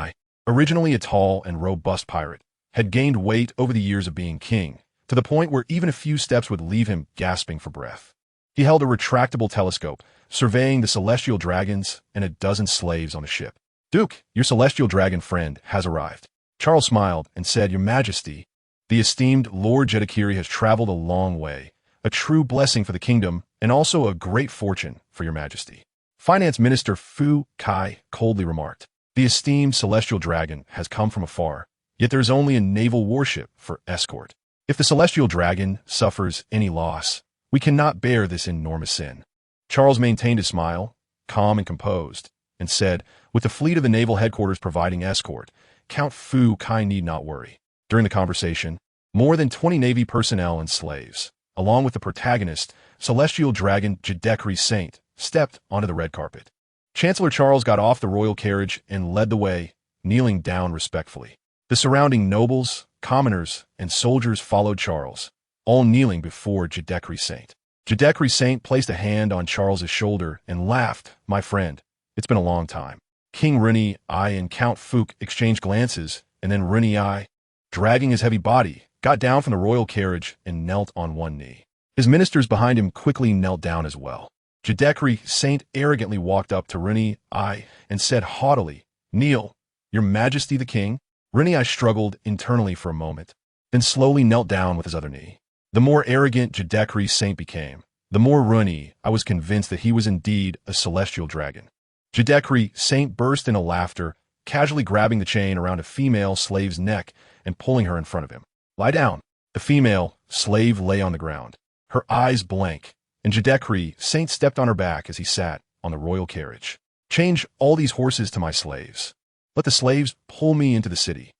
originally a tall and robust pirate, had gained weight over the years of being king, to the point where even a few steps would leave him gasping for breath. He held a retractable telescope, surveying the celestial dragons and a dozen slaves on the ship. "Duke, your celestial dragon friend has arrived." Charles smiled and said, "Your Majesty, the esteemed Lord Jedikiri has traveled a long way, a true blessing for the kingdom and also a great fortune for your Majesty." Finance Minister Fu Kai coldly remarked, "The esteemed celestial dragon has come from afar, yet there is only a naval warship for escort. If the celestial dragon suffers any loss, we cannot bear this enormous sin." Charles maintained his smile, calm and composed, and said, "With the fleet of the naval headquarters providing escort, Count Fu Kai need not worry." During the conversation, more than 20 Navy personnel and slaves, along with the protagonist, celestial dragon Jedekri Saint, stepped onto the red carpet. Chancellor Charles got off the royal carriage and led the way, kneeling down respectfully. The surrounding nobles, commoners, and soldiers followed Charles, all kneeling before Jedekri Saint. Jedekri Saint placed a hand on Charles's shoulder and laughed, "My friend, it's been a long time." King Rooney, and Count Fook exchanged glances, and then Rooney, dragging his heavy body, got down from the royal carriage and knelt on one knee. His ministers behind him quickly knelt down as well. Jedekri Saint arrogantly walked up to Rooney, and said haughtily, "Kneel, your Majesty the King." Rooney struggled internally for a moment, then slowly knelt down with his other knee. The more arrogant Jedekri Saint became, the more Rooney was convinced that he was indeed a celestial dragon. Jedekri Saint burst into laughter, casually grabbing the chain around a female slave's neck and pulling her in front of him. "Lie down." The female slave lay on the ground, her eyes blank, and Jedekri Saint stepped on her back as he sat on the royal carriage. "Change all these horses to my slaves. Let the slaves pull me into the city."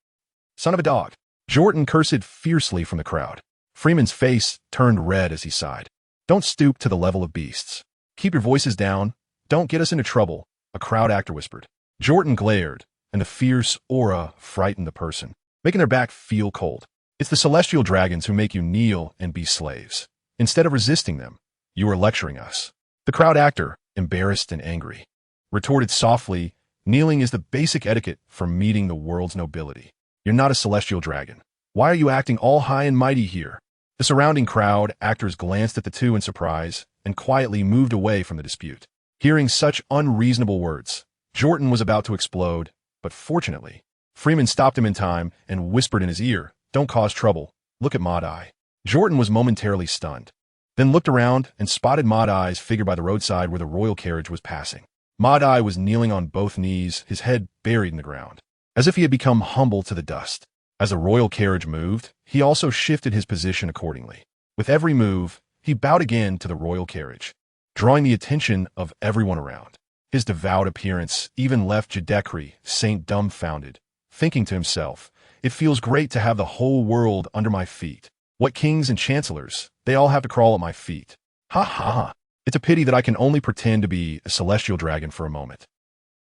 "Son of a dog." Jordan cursed fiercely from the crowd. Freeman's face turned red as he sighed. "Don't stoop to the level of beasts. Keep your voices down. Don't get us into trouble," a crowd actor whispered. Jordan glared, and the fierce aura frightened the person, making their back feel cold. "It's the celestial dragons who make you kneel and be slaves. Instead of resisting them, you are lecturing us." The crowd actor, embarrassed and angry, retorted softly, "Kneeling is the basic etiquette for meeting the world's nobility. You're not a celestial dragon. Why are you acting all high and mighty here?" The surrounding crowd actors glanced at the two in surprise and quietly moved away from the dispute. Hearing such unreasonable words, Jordan was about to explode, but fortunately, Freeman stopped him in time and whispered in his ear, "Don't cause trouble. Look at Maud-Eye." Jordan was momentarily stunned, then looked around and spotted Maud-Eye's figure by the roadside where the royal carriage was passing. Maud-Eye was kneeling on both knees, his head buried in the ground, as if he had become humble to the dust. As the royal carriage moved, he also shifted his position accordingly. With every move, he bowed again to the royal carriage, drawing the attention of everyone around. His devout appearance even left Jedekri Saint dumbfounded, thinking to himself, "It feels great to have the whole world under my feet. What kings and chancellors, they all have to crawl at my feet. Ha ha ha. It's a pity that I can only pretend to be a celestial dragon for a moment.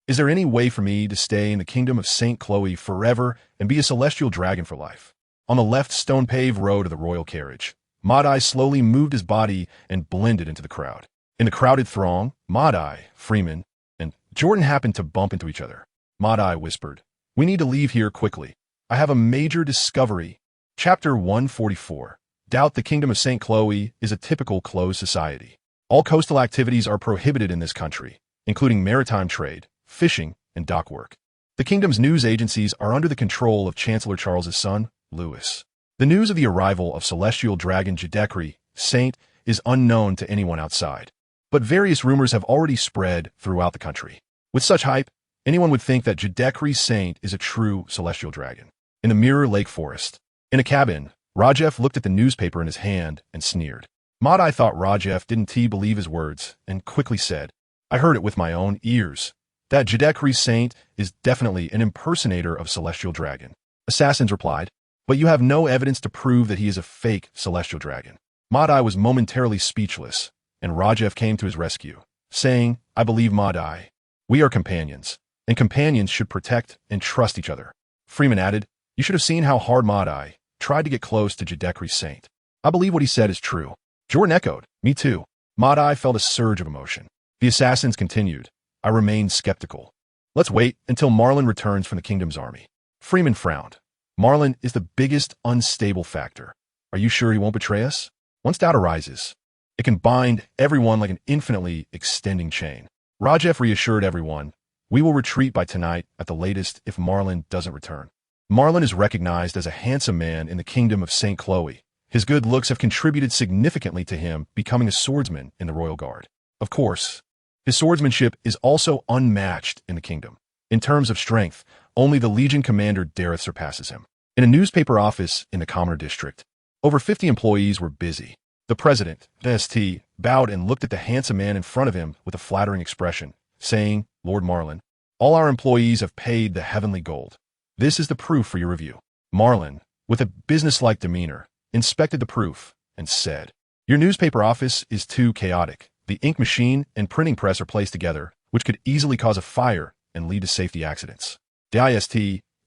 Is there any way for me to stay in the kingdom of St. Chloe forever and be a celestial dragon for life?" On the left stone-paved road of the royal carriage, Maud-Eye slowly moved his body and blended into the crowd. In the crowded throng, Maud-Eye, Freeman, and Jordan happened to bump into each other. Maud-Eye whispered, "We need to leave here quickly. I have a major discovery." Chapter 144. Doubt the kingdom of St. Chloe is a typical closed society. All coastal activities are prohibited in this country, including maritime trade, fishing, and dock work. The kingdom's news agencies are under the control of Chancellor Charles's son, Louis. The news of the arrival of celestial dragon Jedekri Saint is unknown to anyone outside, but various rumors have already spread throughout the country. With such hype, anyone would think that Jedekri Saint is a true celestial dragon. In the Mirror Lake Forest, in a cabin, Rajef looked at the newspaper in his hand and sneered. Maud-Eye thought Rajef didn't believe his words and quickly said, "I heard it with my own ears. That Jedekri Saint is definitely an impersonator of Celestial Dragon." Assassins replied, "But you have no evidence to prove that he is a fake Celestial Dragon." Maud-Eye was momentarily speechless, and Rajef came to his rescue, saying, I believe Madai. We are companions, and companions should protect and trust each other. Freeman added, you should have seen how hard Madai tried to get close to Jadekri's saint. I believe what he said is true. Jordan echoed, me too. Madai felt a surge of emotion. The assassins continued. I remained skeptical. Let's wait until Marlin returns from the kingdom's army. Freeman frowned. Marlin is the biggest unstable factor. Are you sure he won't betray us? Once doubt arises, it can bind everyone like an infinitely extending chain. Rajef reassured everyone, we will retreat by tonight at the latest if Marlin doesn't return. Marlin is recognized as a handsome man in the kingdom of St. Chloe. His good looks have contributed significantly to him becoming a swordsman in the royal guard. Of course, his swordsmanship is also unmatched in the kingdom. In terms of strength, only the Legion commander Dareth surpasses him. In a newspaper office in the Commoner district, over 50 employees were busy. The president, ST, bowed and looked at the handsome man in front of him with a flattering expression, saying, Lord Marlin, all our employees have paid the heavenly gold. This is the proof for your review. Marlin, with a businesslike demeanor, inspected the proof and said, your newspaper office is too chaotic. The ink machine and printing press are placed together, which could easily cause a fire and lead to safety accidents. Dist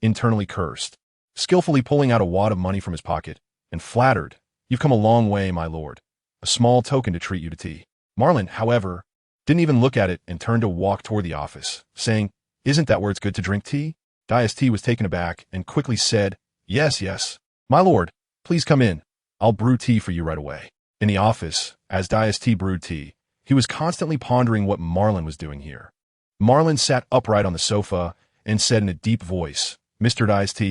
internally cursed, skillfully pulling out a wad of money from his pocket, and flattered, you've come a long way, my lord. A small token to treat you to tea. Marlin, however, didn't even look at it and turned to walk toward the office, saying, isn't that where it's good to drink tea? Dist was taken aback and quickly said, yes, yes. My lord, please come in. I'll brew tea for you right away. In the office, as Dist brewed tea, he was constantly pondering what Marlin was doing here. Marlin sat upright on the sofa and said in a deep voice, Mr. Dist,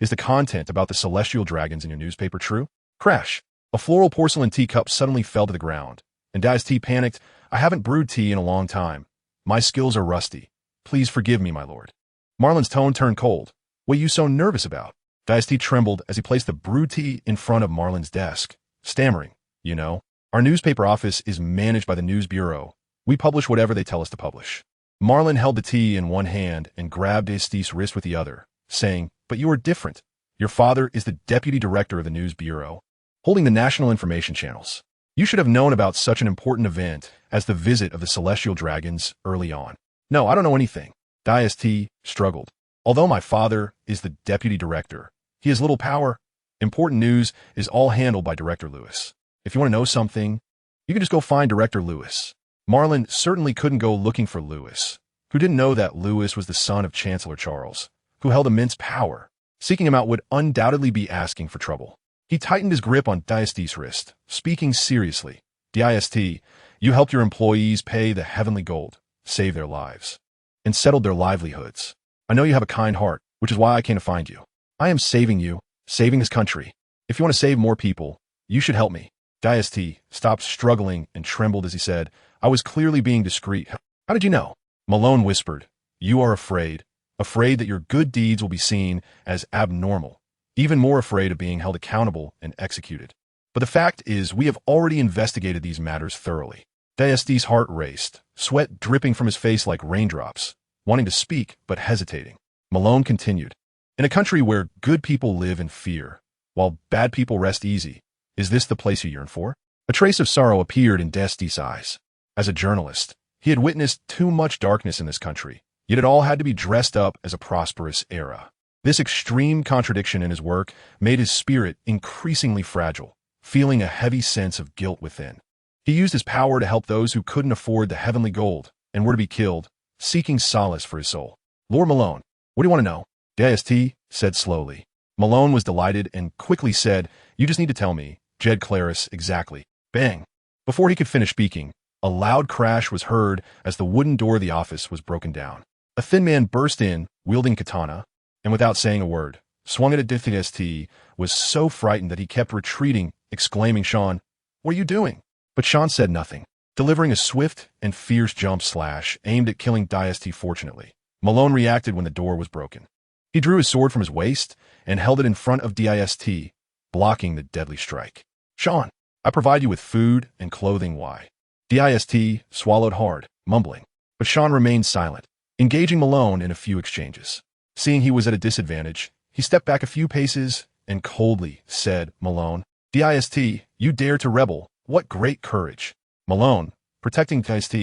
is the content about the celestial dragons in your newspaper true? Crash! A floral porcelain teacup suddenly fell to the ground, and Dist panicked, I haven't brewed tea in a long time. My skills are rusty. Please forgive me, my lord. Marlin's tone turned cold. What are you so nervous about? Dist trembled as he placed the brewed tea in front of Marlin's desk, stammering, you know, our newspaper office is managed by the news bureau. We publish whatever they tell us to publish. Marlin held the tea in one hand and grabbed Dist's wrist with the other, saying, but you are different. Your father is the deputy director of the news bureau, holding the national information channels. You should have known about such an important event as the visit of the celestial dragons early on. No, I don't know anything. Dist struggled. Although my father is the deputy director, he has little power. Important news is all handled by Director Lewis. If you want to know something, you can just go find Director Lewis. Marlin certainly couldn't go looking for Lewis, who didn't know that Lewis was the son of Chancellor Charles, who held immense power. Seeking him out would undoubtedly be asking for trouble. He tightened his grip on Dist's wrist, speaking seriously. Dist, you helped your employees pay the heavenly gold, save their lives, and settled their livelihoods. I know you have a kind heart, which is why I came to find you. I am saving you, saving this country. If you want to save more people, you should help me. Dist stopped struggling and trembled as he said, I was clearly being discreet. How did you know? Malone whispered, you are afraid that your good deeds will be seen as abnormal, even more afraid of being held accountable and executed. But the fact is, we have already investigated these matters thoroughly. Dist's heart raced, sweat dripping from his face like raindrops, wanting to speak but hesitating. Malone continued, in a country where good people live in fear, while bad people rest easy, is this the place you yearn for? A trace of sorrow appeared in Dist's eyes. As a journalist, he had witnessed too much darkness in this country, yet it all had to be dressed up as a prosperous era. This extreme contradiction in his work made his spirit increasingly fragile, feeling a heavy sense of guilt within. He used his power to help those who couldn't afford the heavenly gold and were to be killed, seeking solace for his soul. Lord Malone, what do you want to know? Dist said slowly. Malone was delighted and quickly said, you just need to tell me, Jed Claris, exactly. Bang! Before he could finish speaking, a loud crash was heard as the wooden door of the office was broken down. A thin man burst in, wielding katana, and without saying a word, swung it at Dist, was so frightened that he kept retreating, exclaiming, Sean, what are you doing? But Sean said nothing, delivering a swift and fierce jump slash aimed at killing Dist. Fortunately, Malone reacted when the door was broken. He drew his sword from his waist and held it in front of Dist, blocking the deadly strike. Sean, I provide you with food and clothing. Why? Dist swallowed hard, mumbling, but Sean remained silent, engaging Malone in a few exchanges. Seeing he was at a disadvantage, he stepped back a few paces and coldly said, Malone, Dist, you dare to rebel. What great courage. Malone, protecting Dist,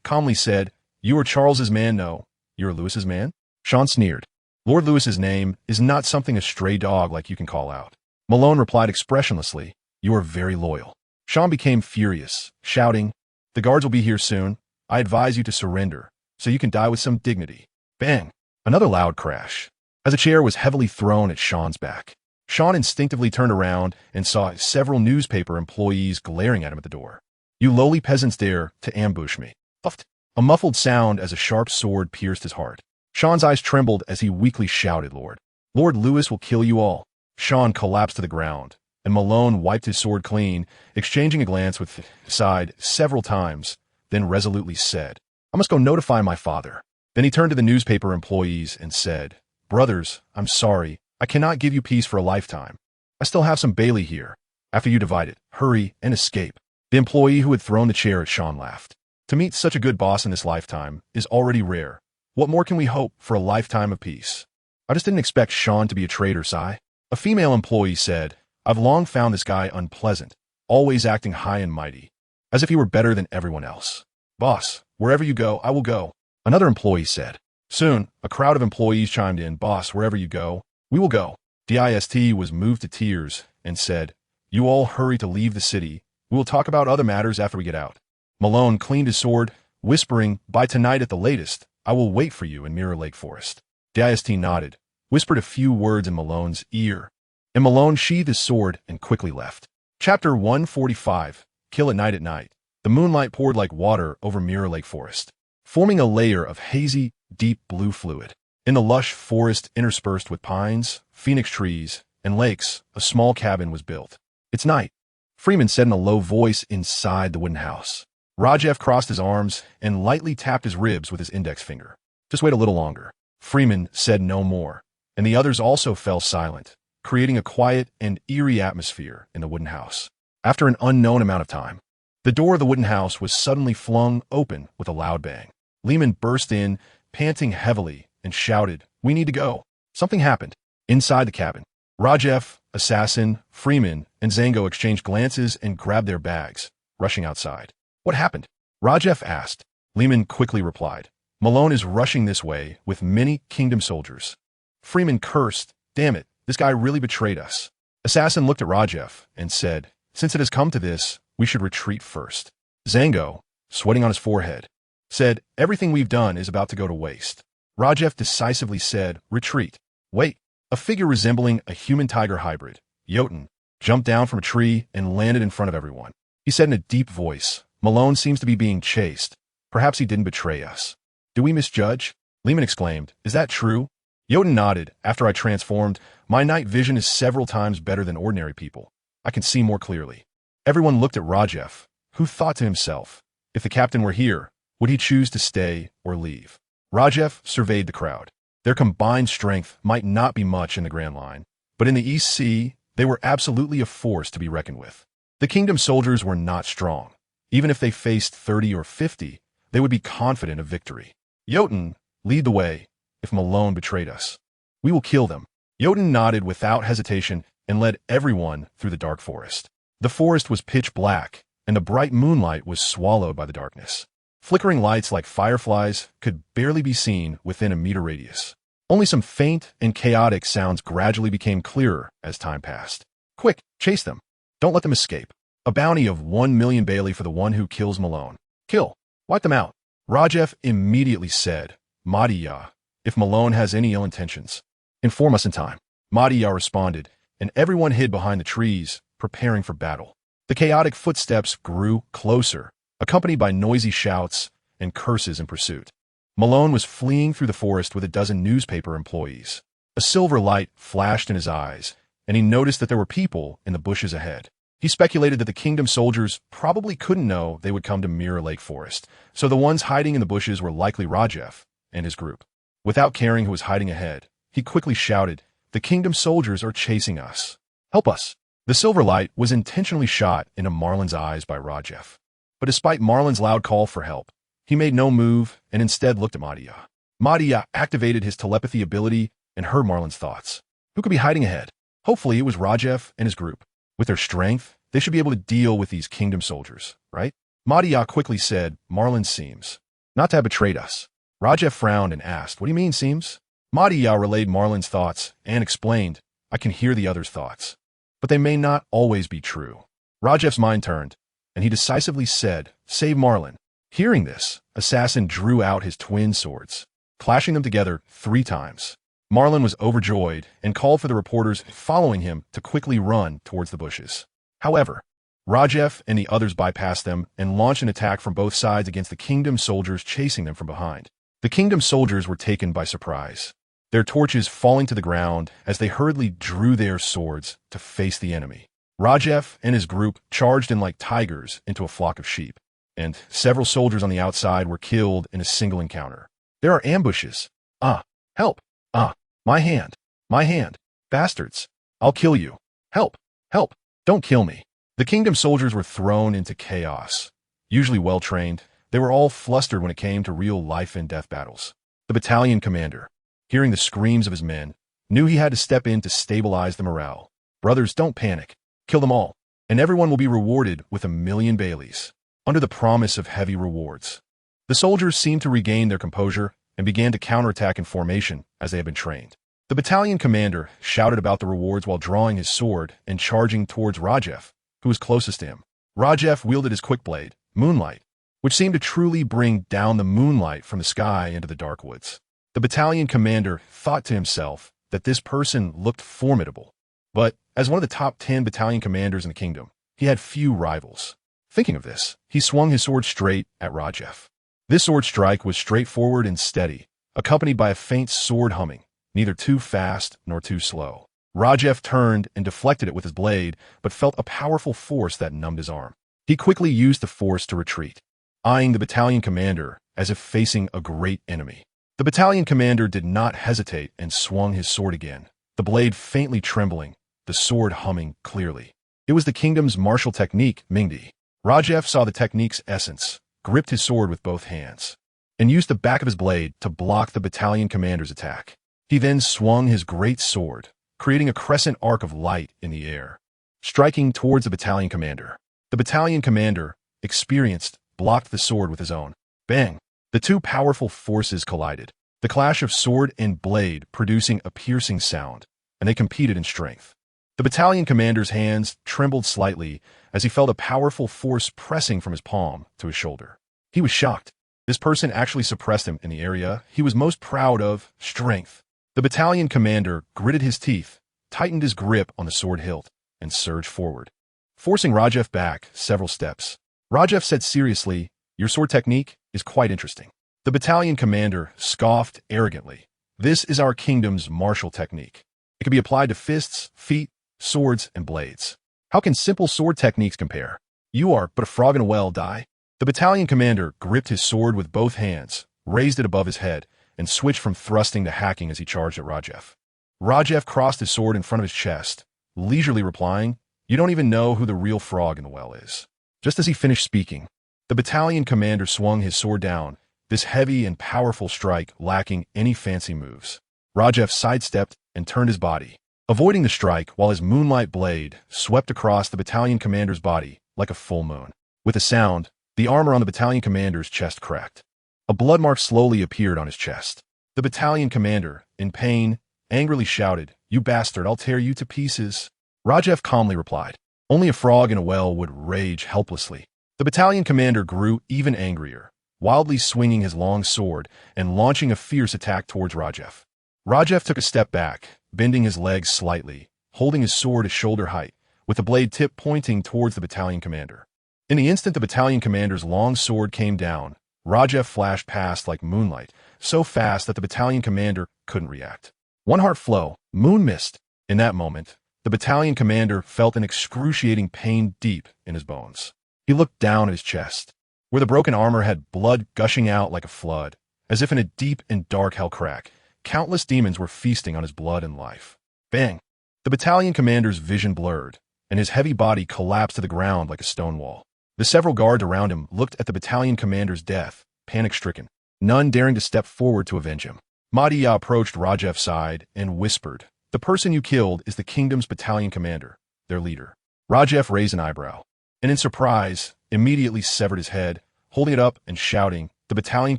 calmly said, "You are Charles's man, no. You are Lewis's man?" Sean sneered. "Lord Lewis's name is not something a stray dog like you can call out." Malone replied expressionlessly, "You are very loyal." Sean became furious, shouting, "The guards will be here soon. I advise you to surrender, so you can die with some dignity." Bang! Another loud crash, as a chair was heavily thrown at Sean's back. Sean instinctively turned around and saw several newspaper employees glaring at him at the door. "You lowly peasants dare to ambush me." Puffed. A muffled sound as a sharp sword pierced his heart. Sean's eyes trembled as he weakly shouted, Lord Lewis will kill you all." Sean collapsed to the ground, and Malone wiped his sword clean, exchanging a glance with his side several times, then resolutely said, "I must go notify my father." Then he turned to the newspaper employees and said, "Brothers, I'm sorry. I cannot give you peace for a lifetime. I still have some Bailey here. After you divide it, hurry and escape." The employee who had thrown the chair at Sean laughed. "To meet such a good boss in this lifetime is already rare. What more can we hope for a lifetime of peace?" "I just didn't expect Sean to be a traitor, Sai." A female employee said, "I've long found this guy unpleasant, always acting high and mighty, as if he were better than everyone else." "Boss, wherever you go, I will go." Another employee said. Soon, a crowd of employees chimed in, "Boss, wherever you go, we will go." DIST was moved to tears and said, "You all hurry to leave the city. We will talk about other matters after we get out." Malone cleaned his sword, whispering, "By tonight at the latest, I will wait for you in Mirror Lake Forest." DIST nodded, whispered a few words in Malone's ear, and Malone sheathed his sword and quickly left. Chapter 145, Kill at Night. The moonlight poured like water over Mirror Lake Forest, forming a layer of hazy, deep blue fluid. In the lush forest interspersed with pines, phoenix trees, and lakes, a small cabin was built. "It's night," Freeman said in a low voice inside the wooden house. Rajef crossed his arms and lightly tapped his ribs with his index finger. "Just wait a little longer." Freeman said no more, and the others also fell silent, creating a quiet and eerie atmosphere in the wooden house. After an unknown amount of time, the door of the wooden house was suddenly flung open with a loud bang. Lehman burst in, panting heavily, and shouted, "We need to go." Something happened. Inside the cabin, Rajef, Assassin, Freeman, and Zango exchanged glances and grabbed their bags, rushing outside. "What happened?" Rajef asked. Lehman quickly replied, "Malone is rushing this way with many kingdom soldiers." Freeman cursed, "Damn it, this guy really betrayed us." Assassin looked at Rajef and said, "Since it has come to this, we should retreat first." Zango, sweating on his forehead, said, "Everything we've done is about to go to waste." Rajef decisively said, "Retreat." Wait. A figure resembling a human-tiger hybrid, Jotun, jumped down from a tree and landed in front of everyone. He said in a deep voice, "Malone seems to be being chased. Perhaps he didn't betray us." "Do we misjudge?" Lehman exclaimed, "Is that true?" Jotun nodded. "After I transformed, my night vision is several times better than ordinary people. I can see more clearly." Everyone looked at Rajef, who thought to himself, if the captain were here, would he choose to stay or leave? Rajef surveyed the crowd. Their combined strength might not be much in the Grand Line, but in the East Sea, they were absolutely a force to be reckoned with. The kingdom soldiers were not strong. Even if they faced 30 or 50, they would be confident of victory. "Jotun, lead the way. If Malone betrayed us, we will kill them." Jotun nodded without hesitation and led everyone through the dark forest. The forest was pitch black, and the bright moonlight was swallowed by the darkness. Flickering lights like fireflies could barely be seen within a meter radius. Only some faint and chaotic sounds gradually became clearer as time passed. "Quick, chase them. Don't let them escape. A bounty of 1 million Bailey for the one who kills Malone. Kill. Wipe them out." Rajef immediately said, "Madhya, if Malone has any ill intentions, inform us in time." Madhya responded, and everyone hid behind the trees, preparing for battle. The chaotic footsteps grew closer, accompanied by noisy shouts and curses in pursuit. Malone was fleeing through the forest with a dozen newspaper employees. A silver light flashed in his eyes, and he noticed that there were people in the bushes ahead. He speculated that the kingdom soldiers probably couldn't know they would come to Mirror Lake Forest, so the ones hiding in the bushes were likely Rajef and his group. Without caring who was hiding ahead, he quickly shouted, "The kingdom soldiers are chasing us. Help us." The silver light was intentionally shot into Marlin's eyes by Rajef. But despite Marlin's loud call for help, he made no move and instead looked at Madhya. Madhya activated his telepathy ability and heard Marlin's thoughts. Who could be hiding ahead? Hopefully it was Rajef and his group. With their strength, they should be able to deal with these kingdom soldiers, right? Madhya quickly said, "Marlin seems." not to have betrayed us. Rajef frowned and asked, what do you mean, seems? Madiya relayed Marlin's thoughts and explained, I can hear the others' thoughts, but they may not always be true. Rajef's mind turned, and he decisively said, save Marlin. Hearing this, Assassin drew out his twin swords, clashing them together 3 times. Marlin was overjoyed and called for the reporters following him to quickly run towards the bushes. However, Rajef and the others bypassed them and launched an attack from both sides against the kingdom soldiers chasing them from behind. The kingdom soldiers were taken by surprise, their torches falling to the ground as they hurriedly drew their swords to face the enemy. Rajef and his group charged in like tigers into a flock of sheep, and several soldiers on the outside were killed in a single encounter. There are ambushes. Ah, help. Ah, my hand. My hand. Bastards. I'll kill you. Help. Help. Don't kill me. The kingdom soldiers were thrown into chaos. Usually well-trained, they were all flustered when it came to real life-and-death battles. The battalion commander, hearing the screams of his men, knew he had to step in to stabilize the morale. Brothers, don't panic. Kill them all, and everyone will be rewarded with 1,000,000 Baileys, under the promise of heavy rewards. The soldiers seemed to regain their composure and began to counterattack in formation as they had been trained. The battalion commander shouted about the rewards while drawing his sword and charging towards Rajef, who was closest to him. Rajef wielded his quick blade, Moonlight, which seemed to truly bring down the moonlight from the sky into the dark woods. The battalion commander thought to himself that this person looked formidable, but as one of the top 10 battalion commanders in the kingdom, he had few rivals. Thinking of this, he swung his sword straight at Rajef. This sword strike was straightforward and steady, accompanied by a faint sword humming, neither too fast nor too slow. Rajef turned and deflected it with his blade, but felt a powerful force that numbed his arm. He quickly used the force to retreat, eyeing the battalion commander as if facing a great enemy. The battalion commander did not hesitate and swung his sword again, the blade faintly trembling, the sword humming clearly. It was the kingdom's martial technique, Mingdi. Rajef saw the technique's essence, gripped his sword with both hands, and used the back of his blade to block the battalion commander's attack. He then swung his great sword, creating a crescent arc of light in the air, striking towards the battalion commander. The battalion commander, experienced, blocked the sword with his own. Bang! The two powerful forces collided, the clash of sword and blade producing a piercing sound, and they competed in strength. The battalion commander's hands trembled slightly as he felt a powerful force pressing from his palm to his shoulder. He was shocked. This person actually suppressed him in the area he was most proud of, strength. The battalion commander gritted his teeth, tightened his grip on the sword hilt, and surged forward, forcing Rajef back several steps. Rajef said seriously, your sword technique is quite interesting. The battalion commander scoffed arrogantly. This is our kingdom's martial technique. It can be applied to fists, feet, swords, and blades. How can simple sword techniques compare? You are but a frog in a well, die. The battalion commander gripped his sword with both hands, raised it above his head, and switched from thrusting to hacking as he charged at Rajef. Rajef crossed his sword in front of his chest, leisurely replying, you don't even know who the real frog in the well is. Just as he finished speaking, the battalion commander swung his sword down, this heavy and powerful strike lacking any fancy moves. Rajef sidestepped and turned his body, avoiding the strike while his moonlight blade swept across the battalion commander's body like a full moon. With a sound, the armor on the battalion commander's chest cracked. A blood mark slowly appeared on his chest. The battalion commander, in pain, angrily shouted, you bastard, I'll tear you to pieces. Rajef calmly replied, only a frog in a well would rage helplessly. The battalion commander grew even angrier, wildly swinging his long sword and launching a fierce attack towards Rajef. Rajef took a step back, bending his legs slightly, holding his sword at shoulder height, with the blade tip pointing towards the battalion commander. In the instant the battalion commander's long sword came down, Rajef flashed past like moonlight, so fast that the battalion commander couldn't react. One heart flow, moon mist. In that moment, the battalion commander felt an excruciating pain deep in his bones. He looked down at his chest, where the broken armor had blood gushing out like a flood, as if in a deep and dark hell crack. Countless demons were feasting on his blood and life. Bang! The battalion commander's vision blurred, and his heavy body collapsed to the ground like a stone wall. The several guards around him looked at the battalion commander's death, panic-stricken, none daring to step forward to avenge him. Madiya approached Rajef's side and whispered, the person you killed is the kingdom's battalion commander, their leader. Rajef raised an eyebrow, and in surprise, immediately severed his head, holding it up and shouting, The battalion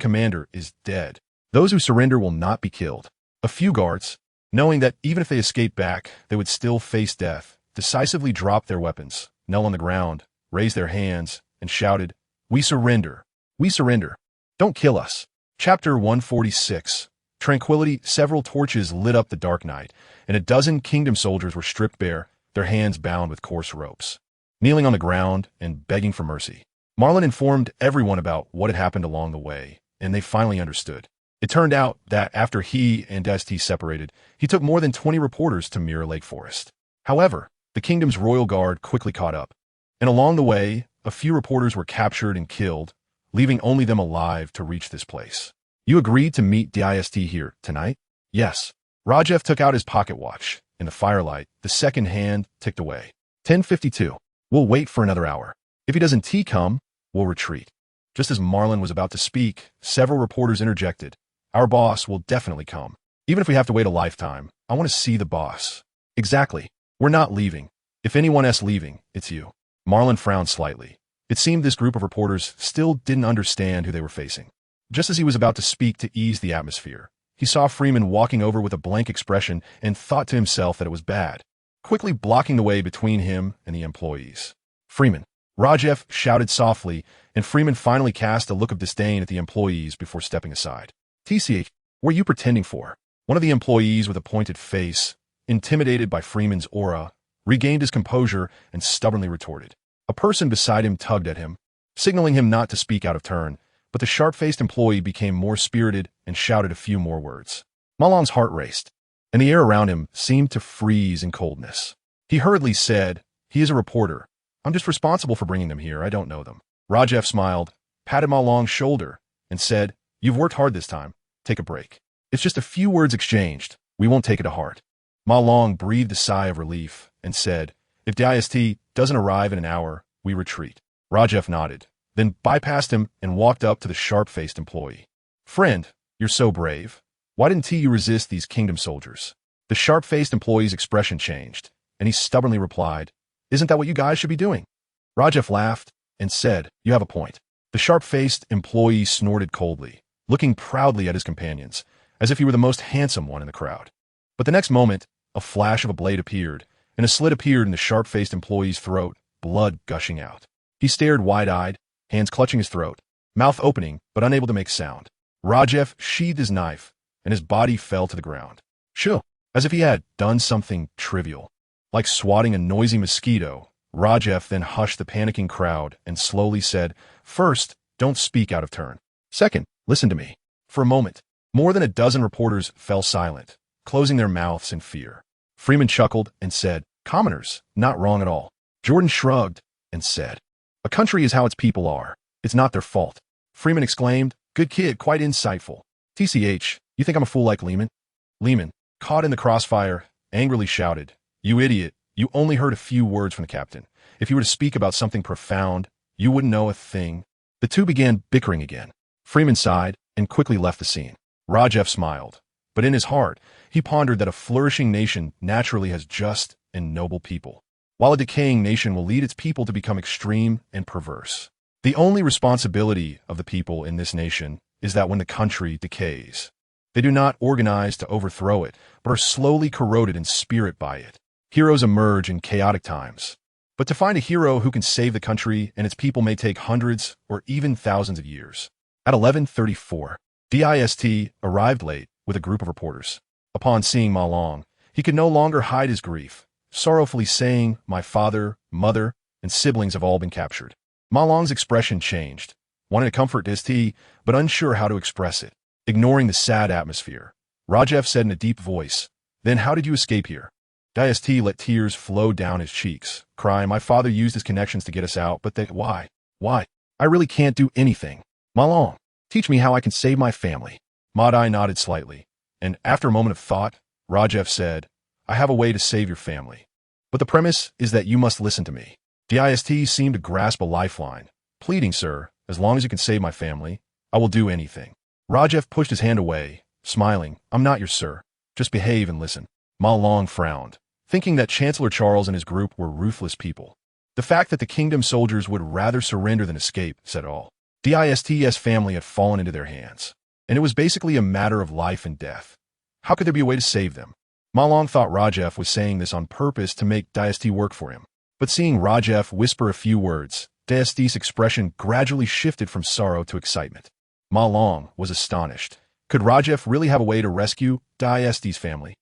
commander is dead. Those who surrender will not be killed. A few guards, knowing that even if they escaped back, they would still face death, decisively dropped their weapons, knelt on the ground, raised their hands, and shouted, "We surrender! We surrender! Don't kill us!" Chapter 146. Tranquility. Several torches lit up the dark night, and a dozen kingdom soldiers were stripped bare, their hands bound with coarse ropes, kneeling on the ground and begging for mercy. Marlin informed everyone about what had happened along the way, and they finally understood. It turned out that after he and St separated, he took more than 20 reporters to Mirror Lake Forest. However, the kingdom's royal guard quickly caught up, and along the way, a few reporters were captured and killed, leaving only them alive to reach this place. "You agreed to meet Dist here tonight?" "Yes." Rajef took out his pocket watch. In the firelight, the second hand ticked away. 10:52. "We'll wait for another hour. If he doesn't come, we'll retreat." Just as Marlin was about to speak, several reporters interjected. "Our boss will definitely come. Even if we have to wait a lifetime, I want to see the boss." "Exactly. We're not leaving. If anyone else leaving, it's you." Marlin frowned slightly. It seemed this group of reporters still didn't understand who they were facing. Just as he was about to speak to ease the atmosphere, he saw Freeman walking over with a blank expression and thought to himself that it was bad, quickly blocking the way between him and the employees. "Freeman!" Rajef shouted softly, and Freeman finally cast a look of disdain at the employees before stepping aside. "TCH, what are you pretending for?" One of the employees with a pointed face, intimidated by Freeman's aura, regained his composure and stubbornly retorted. A person beside him tugged at him, signaling him not to speak out of turn, but the sharp-faced employee became more spirited and shouted a few more words. Malong's heart raced, and the air around him seemed to freeze in coldness. He hurriedly said, "He is a reporter. I'm just responsible for bringing them here. I don't know them." Rajef smiled, patted Malong's shoulder, and said, "You've worked hard this time. Take a break. It's just a few words exchanged. We won't take it to heart." Malong breathed a sigh of relief and said, "If Dist doesn't arrive in an hour, we retreat." Rajef nodded, then bypassed him and walked up to the sharp-faced employee. "Friend, you're so brave. Why didn't you resist these kingdom soldiers?" The sharp-faced employee's expression changed, and he stubbornly replied, "Isn't that what you guys should be doing?" Rajef laughed and said, "You have a point." The sharp-faced employee snorted coldly, looking proudly at his companions, as if he were the most handsome one in the crowd. But the next moment, a flash of a blade appeared, and a slit appeared in the sharp-faced employee's throat, blood gushing out. He stared wide-eyed, hands clutching his throat, mouth opening but unable to make sound. Rajef sheathed his knife, and his body fell to the ground. Shoo! As if he had done something trivial. Like swatting a noisy mosquito, Rajef then hushed the panicking crowd and slowly said, "First, don't speak out of turn. Second, listen to me." For a moment, more than a dozen reporters fell silent, closing their mouths in fear. Freeman chuckled and said, "Commoners, not wrong at all." Jordan shrugged and said, "A country is how its people are. It's not their fault." Freeman exclaimed, "Good kid, quite insightful. TCH, you think I'm a fool like Lehman?" Lehman, caught in the crossfire, angrily shouted, "You idiot, you only heard a few words from the captain. If you were to speak about something profound, you wouldn't know a thing." The two began bickering again. Freeman sighed and quickly left the scene. Rajef smiled, but in his heart, he pondered that a flourishing nation naturally has just and noble people, while a decaying nation will lead its people to become extreme and perverse. The only responsibility of the people in this nation is that when the country decays, they do not organize to overthrow it, but are slowly corroded in spirit by it. Heroes emerge in chaotic times, but to find a hero who can save the country and its people may take hundreds or even thousands of years. At 11:34, Dist arrived late with a group of reporters. Upon seeing Malong, he could no longer hide his grief, sorrowfully saying, "My father, mother, and siblings have all been captured." Malong's expression changed, wanting to comfort Dist, but unsure how to express it. Ignoring the sad atmosphere, Rajef said in a deep voice, "Then how did you escape here?" Dist let tears flow down his cheeks, crying, "My father used his connections to get us out, but why? Why? I really can't do anything. Malong, teach me how I can save my family." Madai nodded slightly, and after a moment of thought, Rajef said, "I have a way to save your family. But the premise is that you must listen to me." Dist seemed to grasp a lifeline, pleading, "Sir, as long as you can save my family, I will do anything." Rajef pushed his hand away, smiling, "I'm not your sir. Just behave and listen." Malong frowned, thinking that Chancellor Charles and his group were ruthless people. The fact that the kingdom soldiers would rather surrender than escape said all. Dist's family had fallen into their hands, and it was basically a matter of life and death. How could there be a way to save them? Ma Long thought Rajef was saying this on purpose to make Dist work for him. But seeing Rajef whisper a few words, Dist's expression gradually shifted from sorrow to excitement. Ma Long was astonished. Could Rajef really have a way to rescue Dist's family?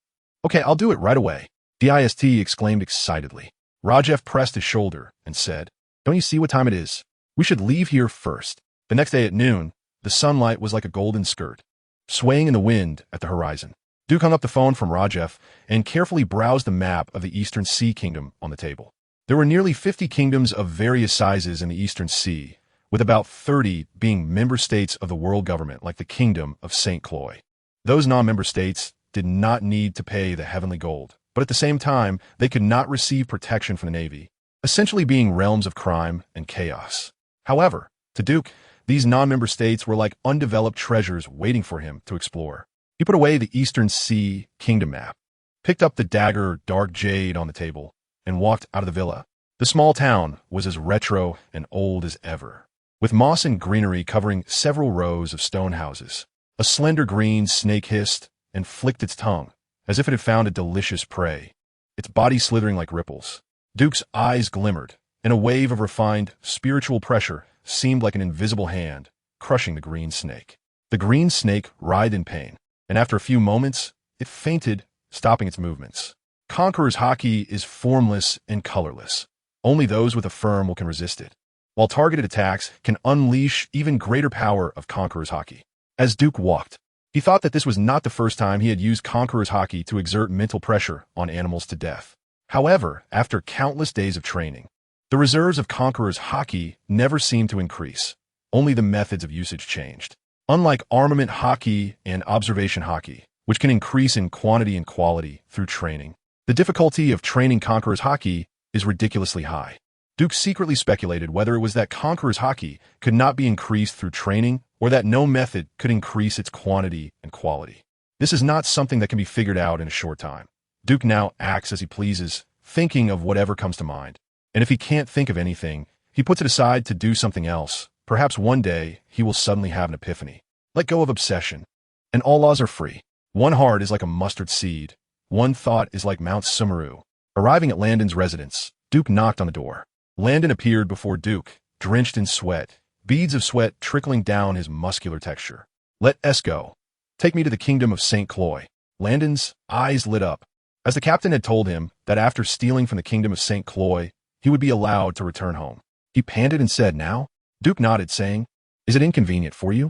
Okay, I'll do it right away, Dist exclaimed excitedly. Rajef pressed his shoulder and said, Don't you see what time it is? We should leave here first. The next day at noon, the sunlight was like a golden skirt, swaying in the wind at the horizon. Duke hung up the phone from Rajef and carefully browsed the map of the Eastern Sea Kingdom on the table. There were nearly 50 kingdoms of various sizes in the Eastern Sea, with about 30 being member states of the world government like the Kingdom of St. Croix. Those non-member states did not need to pay the heavenly gold, but at the same time, they could not receive protection from the Navy, essentially being realms of crime and chaos. However, to Duke, these non-member states were like undeveloped treasures waiting for him to explore. He put away the Eastern Sea Kingdom map, picked up the dagger Dark Jade on the table, and walked out of the villa. The small town was as retro and old as ever, with moss and greenery covering several rows of stone houses. A slender green snake hissed and flicked its tongue, as if it had found a delicious prey, its body slithering like ripples. Duke's eyes glimmered, and a wave of refined, spiritual pressure seemed like an invisible hand crushing the green snake. The green snake writhed in pain, and after a few moments, it fainted, stopping its movements. Conqueror's Haki is formless and colorless. Only those with a firm will can resist it, while targeted attacks can unleash even greater power of Conqueror's Haki. As Duke walked, he thought that this was not the first time he had used Conqueror's Haki to exert mental pressure on animals to death. However, after countless days of training, the reserves of Conqueror's Haki never seemed to increase. Only the methods of usage changed. Unlike armament Haki and observation Haki, which can increase in quantity and quality through training, the difficulty of training Conqueror's Haki is ridiculously high. Duke secretly speculated whether it was that Conqueror's Haki could not be increased through training or that no method could increase its quantity and quality. This is not something that can be figured out in a short time. Duke now acts as he pleases, thinking of whatever comes to mind. And if he can't think of anything, he puts it aside to do something else. Perhaps one day he will suddenly have an epiphany. Let go of obsession. And all laws are free. One heart is like a mustard seed. One thought is like Mount Sumeru. Arriving at Landon's residence, Duke knocked on the door. Landon appeared before Duke, drenched in sweat, beads of sweat trickling down his muscular texture. Let us go. Take me to the Kingdom of St. Croix. Landon's eyes lit up, as the captain had told him that after stealing from the Kingdom of St. Croix, he would be allowed to return home. He panted and said, Now? Duke nodded, saying, Is it inconvenient for you?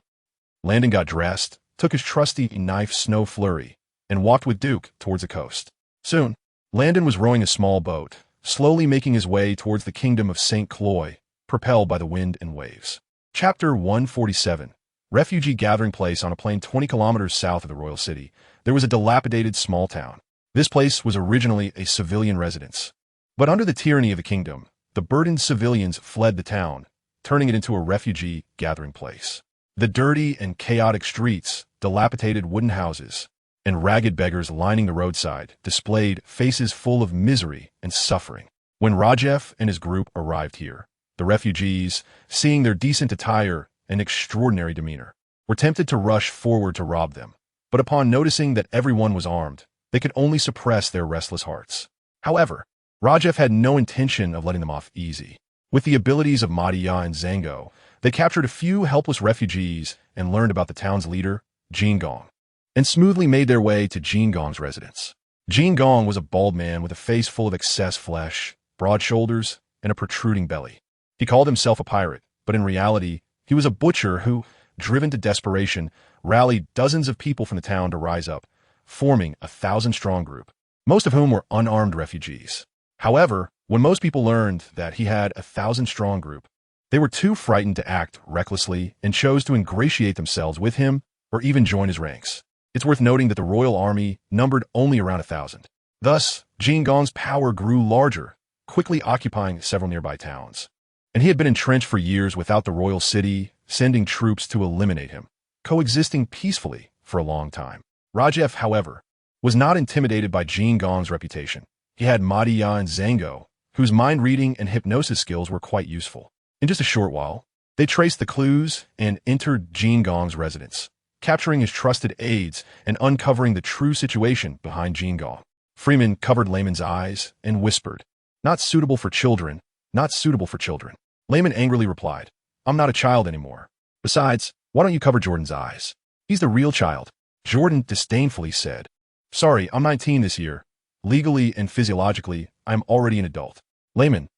Landon got dressed, took his trusty knife Snow Flurry, and walked with Duke towards the coast. Soon, Landon was rowing a small boat, slowly making his way towards the Kingdom of St. Croix, propelled by the wind and waves. Chapter 147. Refugee gathering place on a plain 20 kilometers south of the royal city. There was a dilapidated small town. This place was originally a civilian residence. But under the tyranny of the kingdom, the burdened civilians fled the town, turning it into a refugee gathering place. The dirty and chaotic streets, dilapidated wooden houses, and ragged beggars lining the roadside displayed faces full of misery and suffering. When Rajef and his group arrived here, the refugees, seeing their decent attire and extraordinary demeanor, were tempted to rush forward to rob them. But upon noticing that everyone was armed, they could only suppress their restless hearts. However, Rajef had no intention of letting them off easy. With the abilities of Madiya and Zango, they captured a few helpless refugees and learned about the town's leader, Jin Gong, and smoothly made their way to Jin Gong's residence. Jin Gong was a bald man with a face full of excess flesh, broad shoulders, and a protruding belly. He called himself a pirate, but in reality, he was a butcher who, driven to desperation, rallied dozens of people from the town to rise up, forming a 1,000-strong group, most of whom were unarmed refugees. However, when most people learned that he had a 1,000-strong group, they were too frightened to act recklessly and chose to ingratiate themselves with him or even join his ranks. It's worth noting that the royal army numbered only around 1,000. Thus, Jin Gong's power grew larger, quickly occupying several nearby towns. And he had been entrenched for years without the royal city sending troops to eliminate him, coexisting peacefully for a long time. Rajef, however, was not intimidated by Jin Gong's reputation. He had Madiya and Zango, whose mind-reading and hypnosis skills were quite useful. In just a short while, They traced the clues and entered Jin Gong's residence, capturing his trusted aides and uncovering the true situation behind Jin Gong. Freeman covered Layman's eyes and whispered, "Not suitable for children, not suitable for children." Layman angrily replied, "I'm not a child anymore. Besides, why don't you cover Jordan's eyes? He's the real child." Jordan disdainfully said, "Sorry, I'm 19 this year. Legally and physiologically, I'm already an adult." Layman.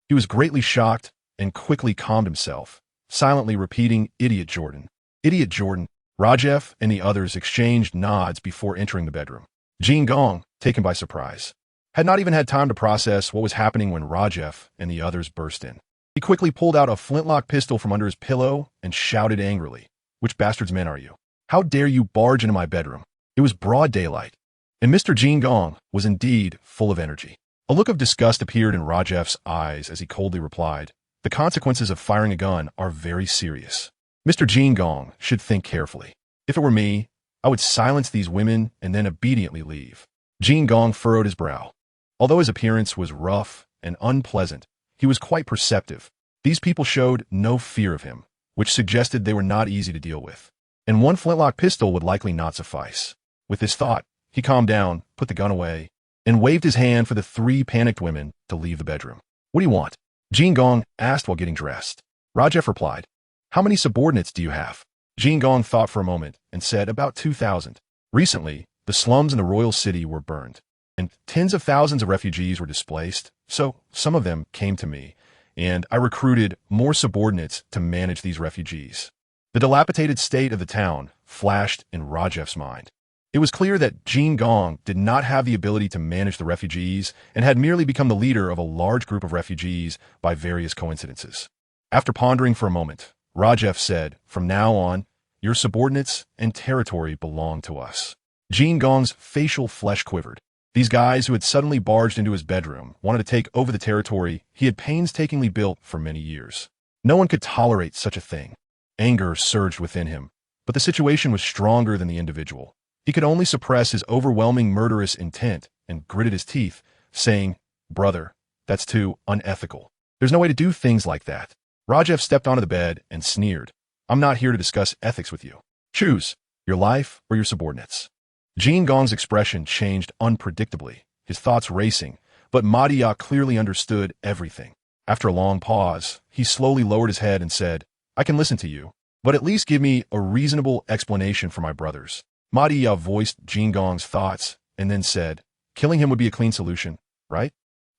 He was greatly shocked and quickly calmed himself, silently repeating, "Idiot Jordan. Idiot Jordan." Rajef and the others exchanged nods before entering the bedroom. Jin Gong, taken by surprise, had not even had time to process what was happening when Rajef and the others burst in. He quickly pulled out a flintlock pistol from under his pillow and shouted angrily, "Which bastard's men are you? How dare you barge into my bedroom?" It was broad daylight, and Mr. Jin Gong was indeed full of energy. A look of disgust appeared in Rajef's eyes as he coldly replied, "The consequences of firing a gun are very serious. Mr. Jin Gong should think carefully. If it were me, I would silence these women and then obediently leave." Jin Gong furrowed his brow. Although his appearance was rough and unpleasant, he was quite perceptive. These people showed no fear of him, which suggested they were not easy to deal with. And one flintlock pistol would likely not suffice. With this thought, he calmed down, put the gun away, and waved his hand for the three panicked women to leave the bedroom. "What do you want?" Jin Gong asked while getting dressed. Rajef replied, "How many subordinates do you have?" Jin Gong thought for a moment and said, "About 2,000. Recently, the slums in the royal city were burned, and tens of thousands of refugees were displaced, so some of them came to me, and I recruited more subordinates to manage these refugees." The dilapidated state of the town flashed in Rajef's mind. It was clear that Jin Gong did not have the ability to manage the refugees and had merely become the leader of a large group of refugees by various coincidences. After pondering for a moment, Rajef said, "From now on, your subordinates and territory belong to us." Jin Gong's facial flesh quivered. These guys who had suddenly barged into his bedroom wanted to take over the territory he had painstakingly built for many years. No one could tolerate such a thing. Anger surged within him, but the situation was stronger than the individual. He could only suppress his overwhelming murderous intent and gritted his teeth, saying, "Brother, that's too unethical. There's no way to do things like that." Rajef stepped onto the bed and sneered, "I'm not here to discuss ethics with you. Choose your life or your subordinates." Jin Gong's expression changed unpredictably, his thoughts racing, but Madia clearly understood everything. After a long pause, he slowly lowered his head and said, "I can listen to you, but at least give me a reasonable explanation for my brothers." Madia voiced Jin Gong's thoughts and then said, "Killing him would be a clean solution, right?"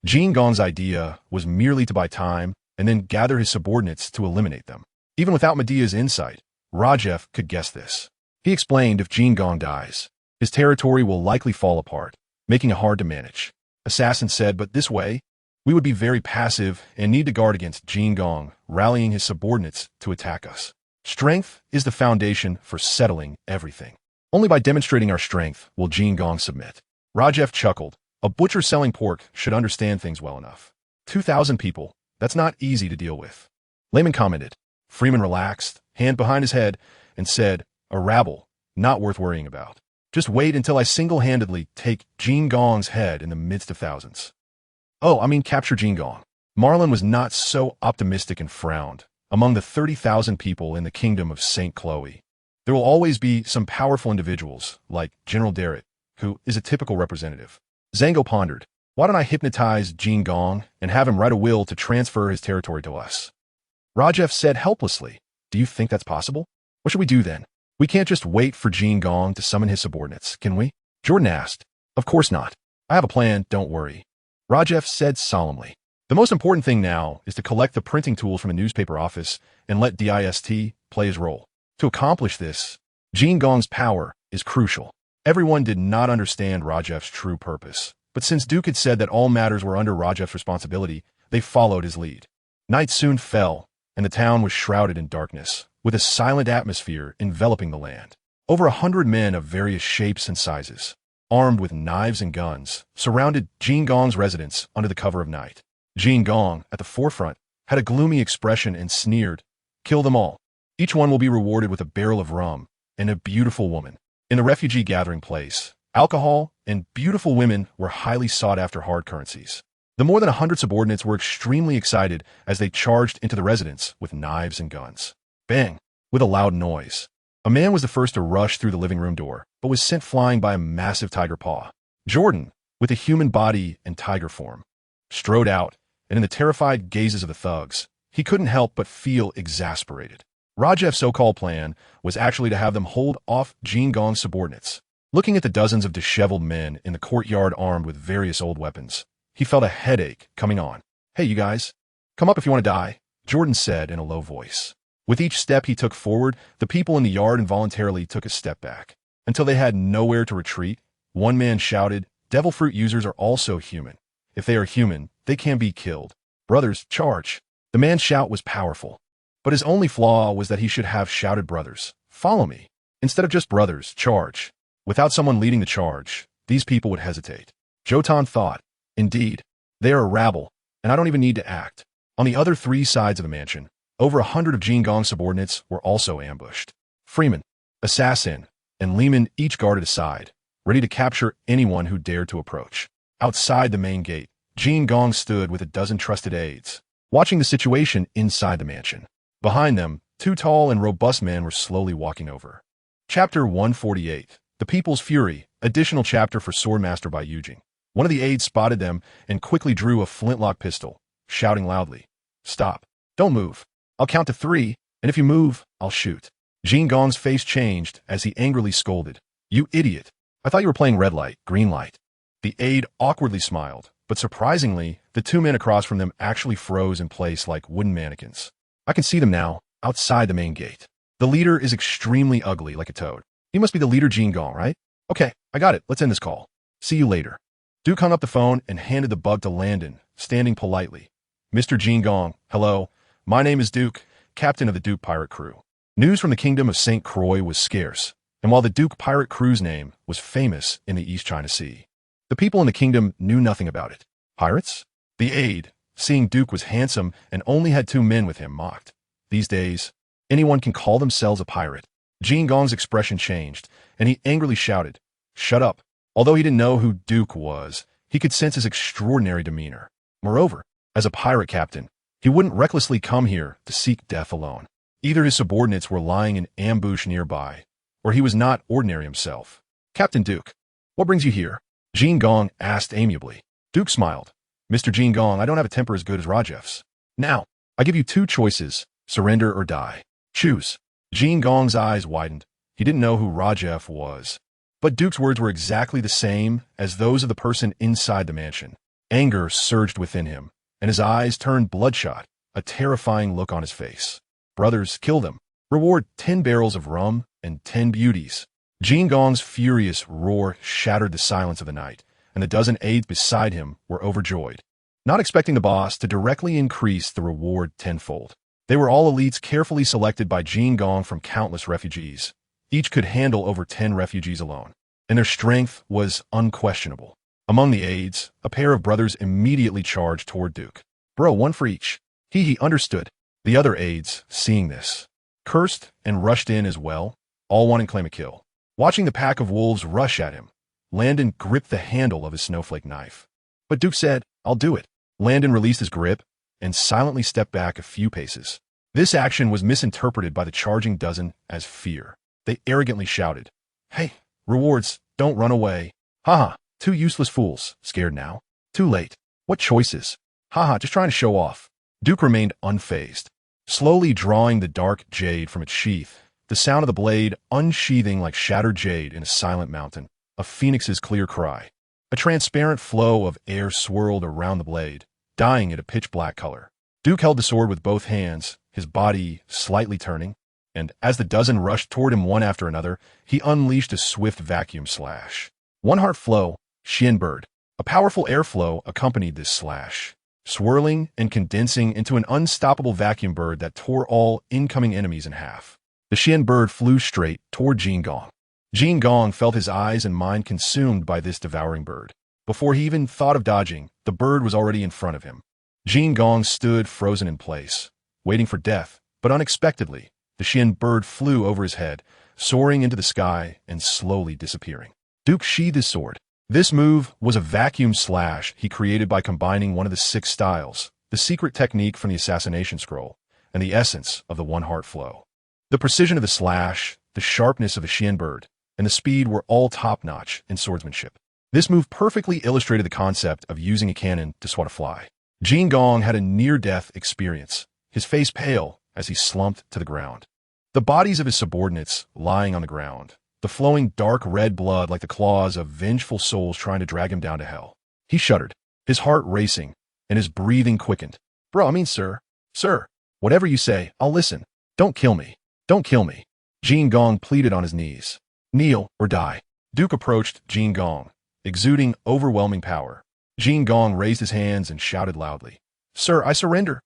Jin Gong's idea was merely to buy time and then gather his subordinates to eliminate them. Even without Madia's insight, Rajef could guess this. He explained, "If Jin Gong dies, his territory will likely fall apart, making it hard to manage." Assassin said, "But this way, we would be very passive and need to guard against Jin Gong rallying his subordinates to attack us. Strength is the foundation for settling everything. Only by demonstrating our strength will Jin Gong submit." Rajef chuckled. A butcher selling pork should understand things well enough. 2,000 people, that's not easy to deal with. Layman commented. Freeman relaxed, hand behind his head, and said, "A rabble, not worth worrying about. Just wait until I single-handedly take Jin Gong's head in the midst of thousands." "Oh, I mean capture Jin Gong." Marlin was not so optimistic and frowned. Among the 30,000 people in the kingdom of St. Chloe, there will always be some powerful individuals, like General Darrett, who is a typical representative. Zango pondered, "Why don't I hypnotize Jin Gong and have him write a will to transfer his territory to us?" Rajef said helplessly, "Do you think that's possible? What should we do then? We can't just wait for Jin Gong to summon his subordinates, can we?" Jordan asked. "Of course not. I have a plan, don't worry." Rajef said solemnly, "The most important thing now is to collect the printing tools from the newspaper office and let DIST play his role. To accomplish this, Jin Gong's power is crucial." Everyone did not understand Rajef's true purpose, but since Duke had said that all matters were under Rajef's responsibility, they followed his lead. Night soon fell, and the town was shrouded in darkness, with a silent atmosphere enveloping the land. Over 100 men of various shapes and sizes, armed with knives and guns, surrounded Jin Gong's residence under the cover of night. Jin Gong, at the forefront, had a gloomy expression and sneered, "Kill them all. Each one will be rewarded with a barrel of rum and a beautiful woman." In the refugee gathering place, alcohol and beautiful women were highly sought-after hard currencies. The more than 100 subordinates were extremely excited as they charged into the residence with knives and guns. Bang! With a loud noise. A man was the first to rush through the living room door, but was sent flying by a massive tiger paw. Jordan, with a human body and tiger form, strode out, and in the terrified gazes of the thugs, he couldn't help but feel exasperated. Rajeff's so-called plan was actually to have them hold off Jin Gong's subordinates. Looking at the dozens of disheveled men in the courtyard armed with various old weapons, he felt a headache coming on. "Hey, you guys, come up if you want to die," Jordan said in a low voice. With each step he took forward, the people in the yard involuntarily took a step back. Until they had nowhere to retreat, one man shouted, "Devil fruit users are also human. If they are human, they can be killed. Brothers, charge." The man's shout was powerful, but his only flaw was that he should have shouted brothers, "Follow me," instead of just brothers, charge. Without someone leading the charge, these people would hesitate. Jotan thought, indeed, they are a rabble, and I don't even need to act. On the other three sides of the mansion, over 100 of Jin Gong's subordinates were also ambushed. Freeman, Assassin, and Lehman each guarded a side, ready to capture anyone who dared to approach. Outside the main gate, Jin Gong stood with a dozen trusted aides, watching the situation inside the mansion. Behind them, two tall and robust men were slowly walking over. Chapter 148, The People's Fury, additional chapter for Swordmaster by Yujing. One of the aides spotted them and quickly drew a flintlock pistol, shouting loudly, "Stop. Don't move. I'll count to 3, and if you move, I'll shoot." Jin Gong's face changed as he angrily scolded, "You idiot. I thought you were playing red light, green light." The aide awkwardly smiled, but surprisingly, the two men across from them actually froze in place like wooden mannequins. "I can see them now, outside the main gate. The leader is extremely ugly, like a toad. You must be the leader Jin Gong, right? Okay, I got it. Let's end this call. See you later." Duke hung up the phone and handed the bug to Landon, standing politely. "Mr. Jin Gong, hello. My name is Duke, captain of the Duke pirate crew." News from the kingdom of St. Croix was scarce, and while the Duke pirate crew's name was famous in the East China Sea, the people in the kingdom knew nothing about it. Pirates? The aide, seeing Duke was handsome and only had 2 men with him, mocked. These days, anyone can call themselves a pirate. Jin Gong's expression changed, and he angrily shouted, "Shut up." Although he didn't know who Duke was, he could sense his extraordinary demeanor. Moreover, as a pirate captain, he wouldn't recklessly come here to seek death alone. Either his subordinates were lying in ambush nearby, or he was not ordinary himself. "Captain Duke, what brings you here?" Jin Gong asked amiably. Duke smiled. "Mr. Jin Gong, I don't have a temper as good as Rajeff's. Now, I give you 2 choices, surrender or die. Choose." Jin Gong's eyes widened. He didn't know who Rajeff was, but Duke's words were exactly the same as those of the person inside the mansion. Anger surged within him, and his eyes turned bloodshot, a terrifying look on his face. "Brothers, kill them. Reward 10 barrels of rum and 10 beauties." Jin Gong's furious roar shattered the silence of the night, and the dozen aides beside him were overjoyed, not expecting the boss to directly increase the reward tenfold. They were all elites carefully selected by Jin Gong from countless refugees. Each could handle over 10 refugees alone, and their strength was unquestionable. Among the aides, a pair of brothers immediately charged toward Duke. "Bro, 1 for each." He understood. The other aides, seeing this, cursed and rushed in as well, all wanting to claim a kill. Watching the pack of wolves rush at him, Landon gripped the handle of his snowflake knife. But Duke said, "I'll do it." Landon released his grip and silently stepped back a few paces. This action was misinterpreted by the charging dozen as fear. They arrogantly shouted, "Hey, rewards, don't run away. Haha, 2 useless fools, scared now. Too late. What choices? Haha, just trying to show off." Duke remained unfazed, slowly drawing the dark jade from its sheath, the sound of the blade unsheathing like shattered jade in a silent mountain, a phoenix's clear cry. A transparent flow of air swirled around the blade, dyeing it a pitch-black color. Duke held the sword with both hands, his body slightly turning, and as the dozen rushed toward him one after another, he unleashed a swift vacuum slash. One heart flow, Shin bird. A powerful airflow accompanied this slash, swirling and condensing into an unstoppable vacuum bird that tore all incoming enemies in half. The Shin bird flew straight toward Jin Gong. Jin Gong felt his eyes and mind consumed by this devouring bird. Before he even thought of dodging, the bird was already in front of him. Jin Gong stood frozen in place, waiting for death, but unexpectedly, the Shin bird flew over his head, soaring into the sky and slowly disappearing. Duke sheathed his sword. This move was a vacuum slash he created by combining one of the 6 styles, the secret technique from the assassination scroll, and the essence of the One Heart flow. The precision of the slash, the sharpness of the Xian bird, and the speed were all top-notch in swordsmanship. This move perfectly illustrated the concept of using a cannon to swat a fly. Jin Gong had a near-death experience, his face pale as he slumped to the ground. The bodies of his subordinates lying on the ground, the flowing dark red blood like the claws of vengeful souls trying to drag him down to hell. He shuddered, his heart racing, and his breathing quickened. Sir, whatever you say, I'll listen. Don't kill me. Don't kill me. Jin Gong pleaded on his knees. Kneel or die. Duke approached Jin Gong, exuding overwhelming power. Jin Gong raised his hands and shouted loudly, Sir, I surrender.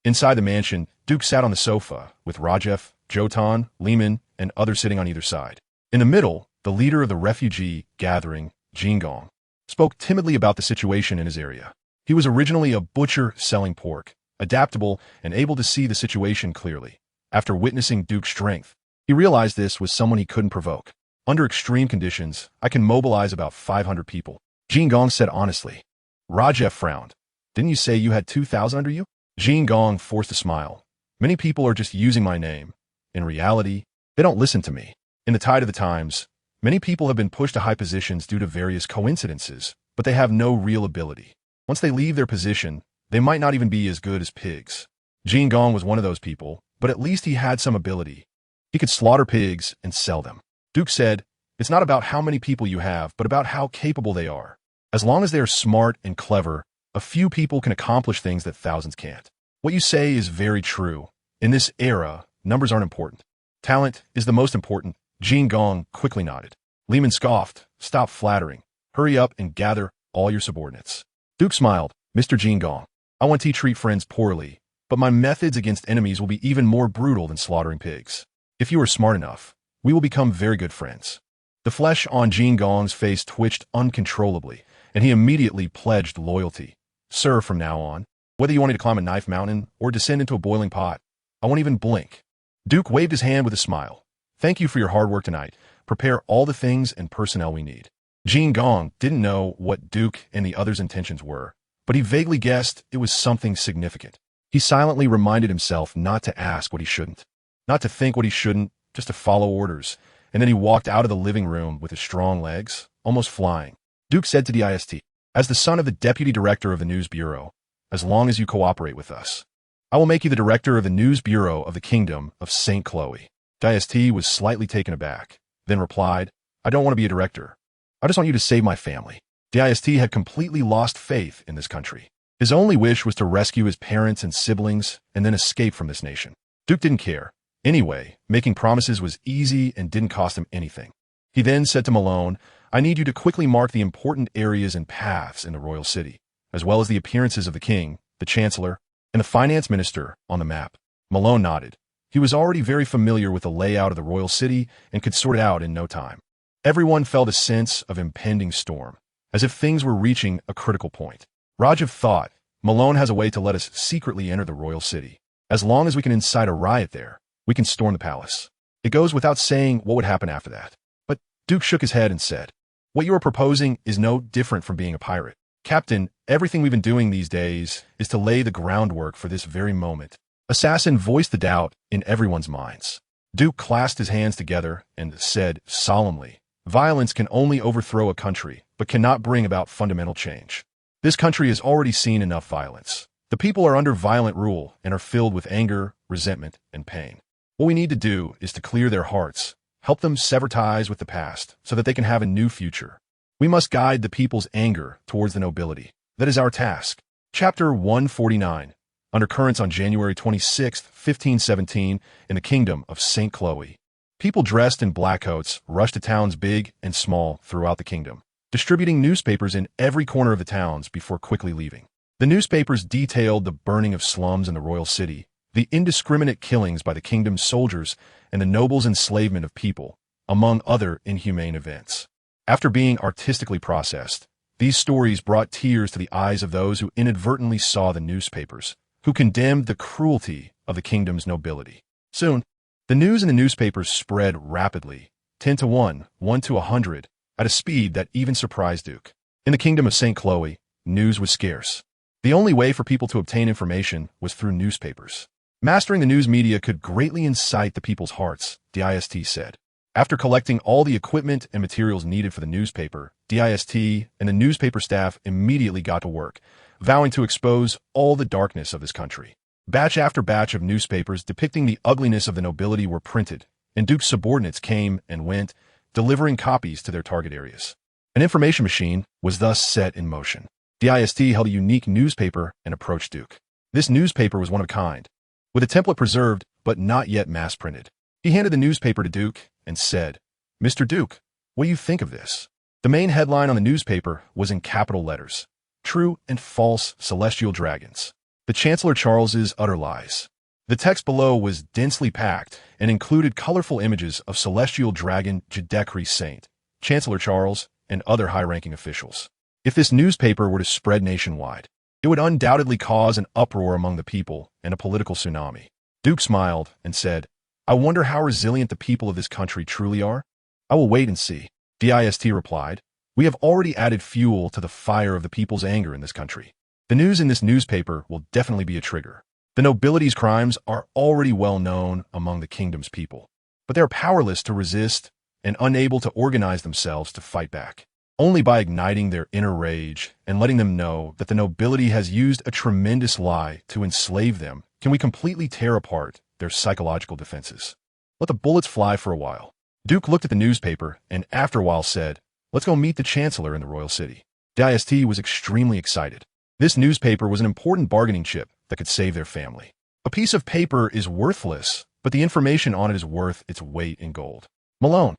Inside the mansion, Duke sat on the sofa, with Rajef, Jotan, Lehman, and others sitting on either side. In the middle, the leader of the refugee gathering, Jin Gong, spoke timidly about the situation in his area. He was originally a butcher selling pork, adaptable and able to see the situation clearly. After witnessing Duke's strength, he realized this was someone he couldn't provoke. Under extreme conditions, I can mobilize about 500 people, Jin Gong said honestly. Rajef frowned. Didn't you say you had 2,000 under you? Jin Gong forced a smile. Many people are just using my name. In reality, they don't listen to me. In the tide of the times, many people have been pushed to high positions due to various coincidences, but they have no real ability. Once they leave their position, they might not even be as good as pigs. Jin Gong was one of those people, but at least he had some ability. He could slaughter pigs and sell them. Duke said, It's not about how many people you have, but about how capable they are. As long as they are smart and clever, a few people can accomplish things that thousands can't. What you say is very true. In this era, numbers aren't important. Talent is the most important. Jin Gong quickly nodded. Lehman scoffed. Stop flattering. Hurry up and gather all your subordinates. Duke smiled. Mr. Jin Gong, I want to treat friends poorly, but my methods against enemies will be even more brutal than slaughtering pigs. If you are smart enough, we will become very good friends. The flesh on Jin Gong's face twitched uncontrollably, and he immediately pledged loyalty. Sir, from now on, whether you want me to climb a knife mountain or descend into a boiling pot, I won't even blink. Duke waved his hand with a smile. Thank you for your hard work tonight. Prepare all the things and personnel we need. Jin Gong didn't know what Duke and the others' intentions were, but he vaguely guessed it was something significant. He silently reminded himself not to ask what he shouldn't, not to think what he shouldn't, just to follow orders, and then he walked out of the living room with his strong legs, almost flying. Duke said to DIST, As the son of the deputy director of the news bureau, as long as you cooperate with us, I will make you the director of the news bureau of the kingdom of St. Chloe. DIST was slightly taken aback, then replied, I don't want to be a director. I just want you to save my family. DIST had completely lost faith in this country. His only wish was to rescue his parents and siblings and then escape from this nation. Duke didn't care. Anyway, making promises was easy and didn't cost him anything. He then said to Malone, I need you to quickly mark the important areas and paths in the royal city, as well as the appearances of the king, the chancellor, and the finance minister on the map. Malone nodded. He was already very familiar with the layout of the royal city and could sort it out in no time. Everyone felt a sense of impending storm, as if things were reaching a critical point. Rajiv thought, Malone has a way to let us secretly enter the royal city. As long as we can incite a riot there, we can storm the palace. It goes without saying what would happen after that. But Duke shook his head and said, What you are proposing is no different from being a pirate. Captain, everything we've been doing these days is to lay the groundwork for this very moment. Assassin voiced the doubt in everyone's minds. Duke clasped his hands together and said solemnly, Violence can only overthrow a country, but cannot bring about fundamental change. This country has already seen enough violence. The people are under violent rule and are filled with anger, resentment, and pain. What we need to do is to clear their hearts, help them sever ties with the past so that they can have a new future. We must guide the people's anger towards the nobility. That is our task. Chapter 149. Undercurrents on January 26, 1517, in the kingdom of St. Chloe. People dressed in black coats rushed to towns big and small throughout the kingdom, distributing newspapers in every corner of the towns before quickly leaving. The newspapers detailed the burning of slums in the royal city, the indiscriminate killings by the kingdom's soldiers, and the nobles' enslavement of people, among other inhumane events. After being artistically processed, these stories brought tears to the eyes of those who inadvertently saw the newspapers, who condemned the cruelty of the kingdom's nobility. Soon, the news in the newspapers spread rapidly, 10 to 1, 1 to 100, at a speed that even surprised Duke. In the kingdom of St. Chloe, news was scarce. The only way for people to obtain information was through newspapers. Mastering the news media could greatly incite the people's hearts, DIST said. After collecting all the equipment and materials needed for the newspaper, DIST and the newspaper staff immediately got to work, vowing to expose all the darkness of this country. Batch after batch of newspapers depicting the ugliness of the nobility were printed, and Duke's subordinates came and went, delivering copies to their target areas. An information machine was thus set in motion. DIST held a unique newspaper and approached Duke. This newspaper was one of a kind, with a template preserved but not yet mass-printed. He handed the newspaper to Duke and said, "Mr. Duke, what do you think of this?" The main headline on the newspaper was in capital letters, "True and False Celestial Dragons. The Chancellor Charles's Utter Lies." The text below was densely packed and included colorful images of Celestial Dragon Jadekri Saint, Chancellor Charles, and other high-ranking officials. If this newspaper were to spread nationwide, it would undoubtedly cause an uproar among the people and a political tsunami. Duke smiled and said, "I wonder how resilient the people of this country truly are? I will wait and see." DIST replied, "We have already added fuel to the fire of the people's anger in this country. The news in this newspaper will definitely be a trigger. The nobility's crimes are already well known among the kingdom's people, but they are powerless to resist and unable to organize themselves to fight back. Only by igniting their inner rage and letting them know that the nobility has used a tremendous lie to enslave them can we completely tear apart their psychological defenses. Let the bullets fly for a while." Duke looked at the newspaper and after a while said, "Let's go meet the Chancellor in the royal city." DIST was extremely excited. This newspaper was an important bargaining chip that could save their family. A piece of paper is worthless, but the information on it is worth its weight in gold. Malone,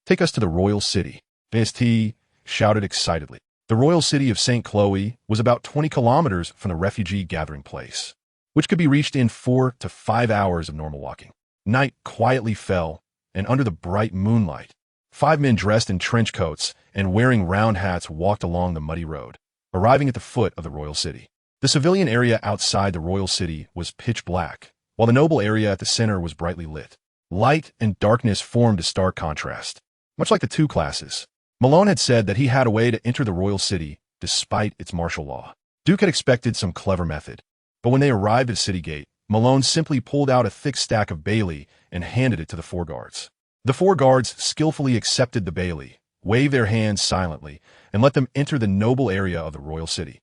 take us to the royal city," DIST shouted excitedly. The royal city of St. Chloe was about 20 kilometers from the refugee gathering place, which could be reached in 4 to 5 hours of normal walking. Night quietly fell, and under the bright moonlight, 5 men dressed in trench coats and wearing round hats walked along the muddy road, arriving at the foot of the royal city. The civilian area outside the royal city was pitch black, while the noble area at the center was brightly lit. Light and darkness formed a stark contrast, much like the two classes. Malone had said that he had a way to enter the royal city despite its martial law. Duke had expected some clever method, but when they arrived at city gate, Malone simply pulled out a thick stack of Bailey and handed it to the 4 guards. The 4 guards skillfully accepted the Bailey, waved their hands silently, and let them enter the noble area of the royal city.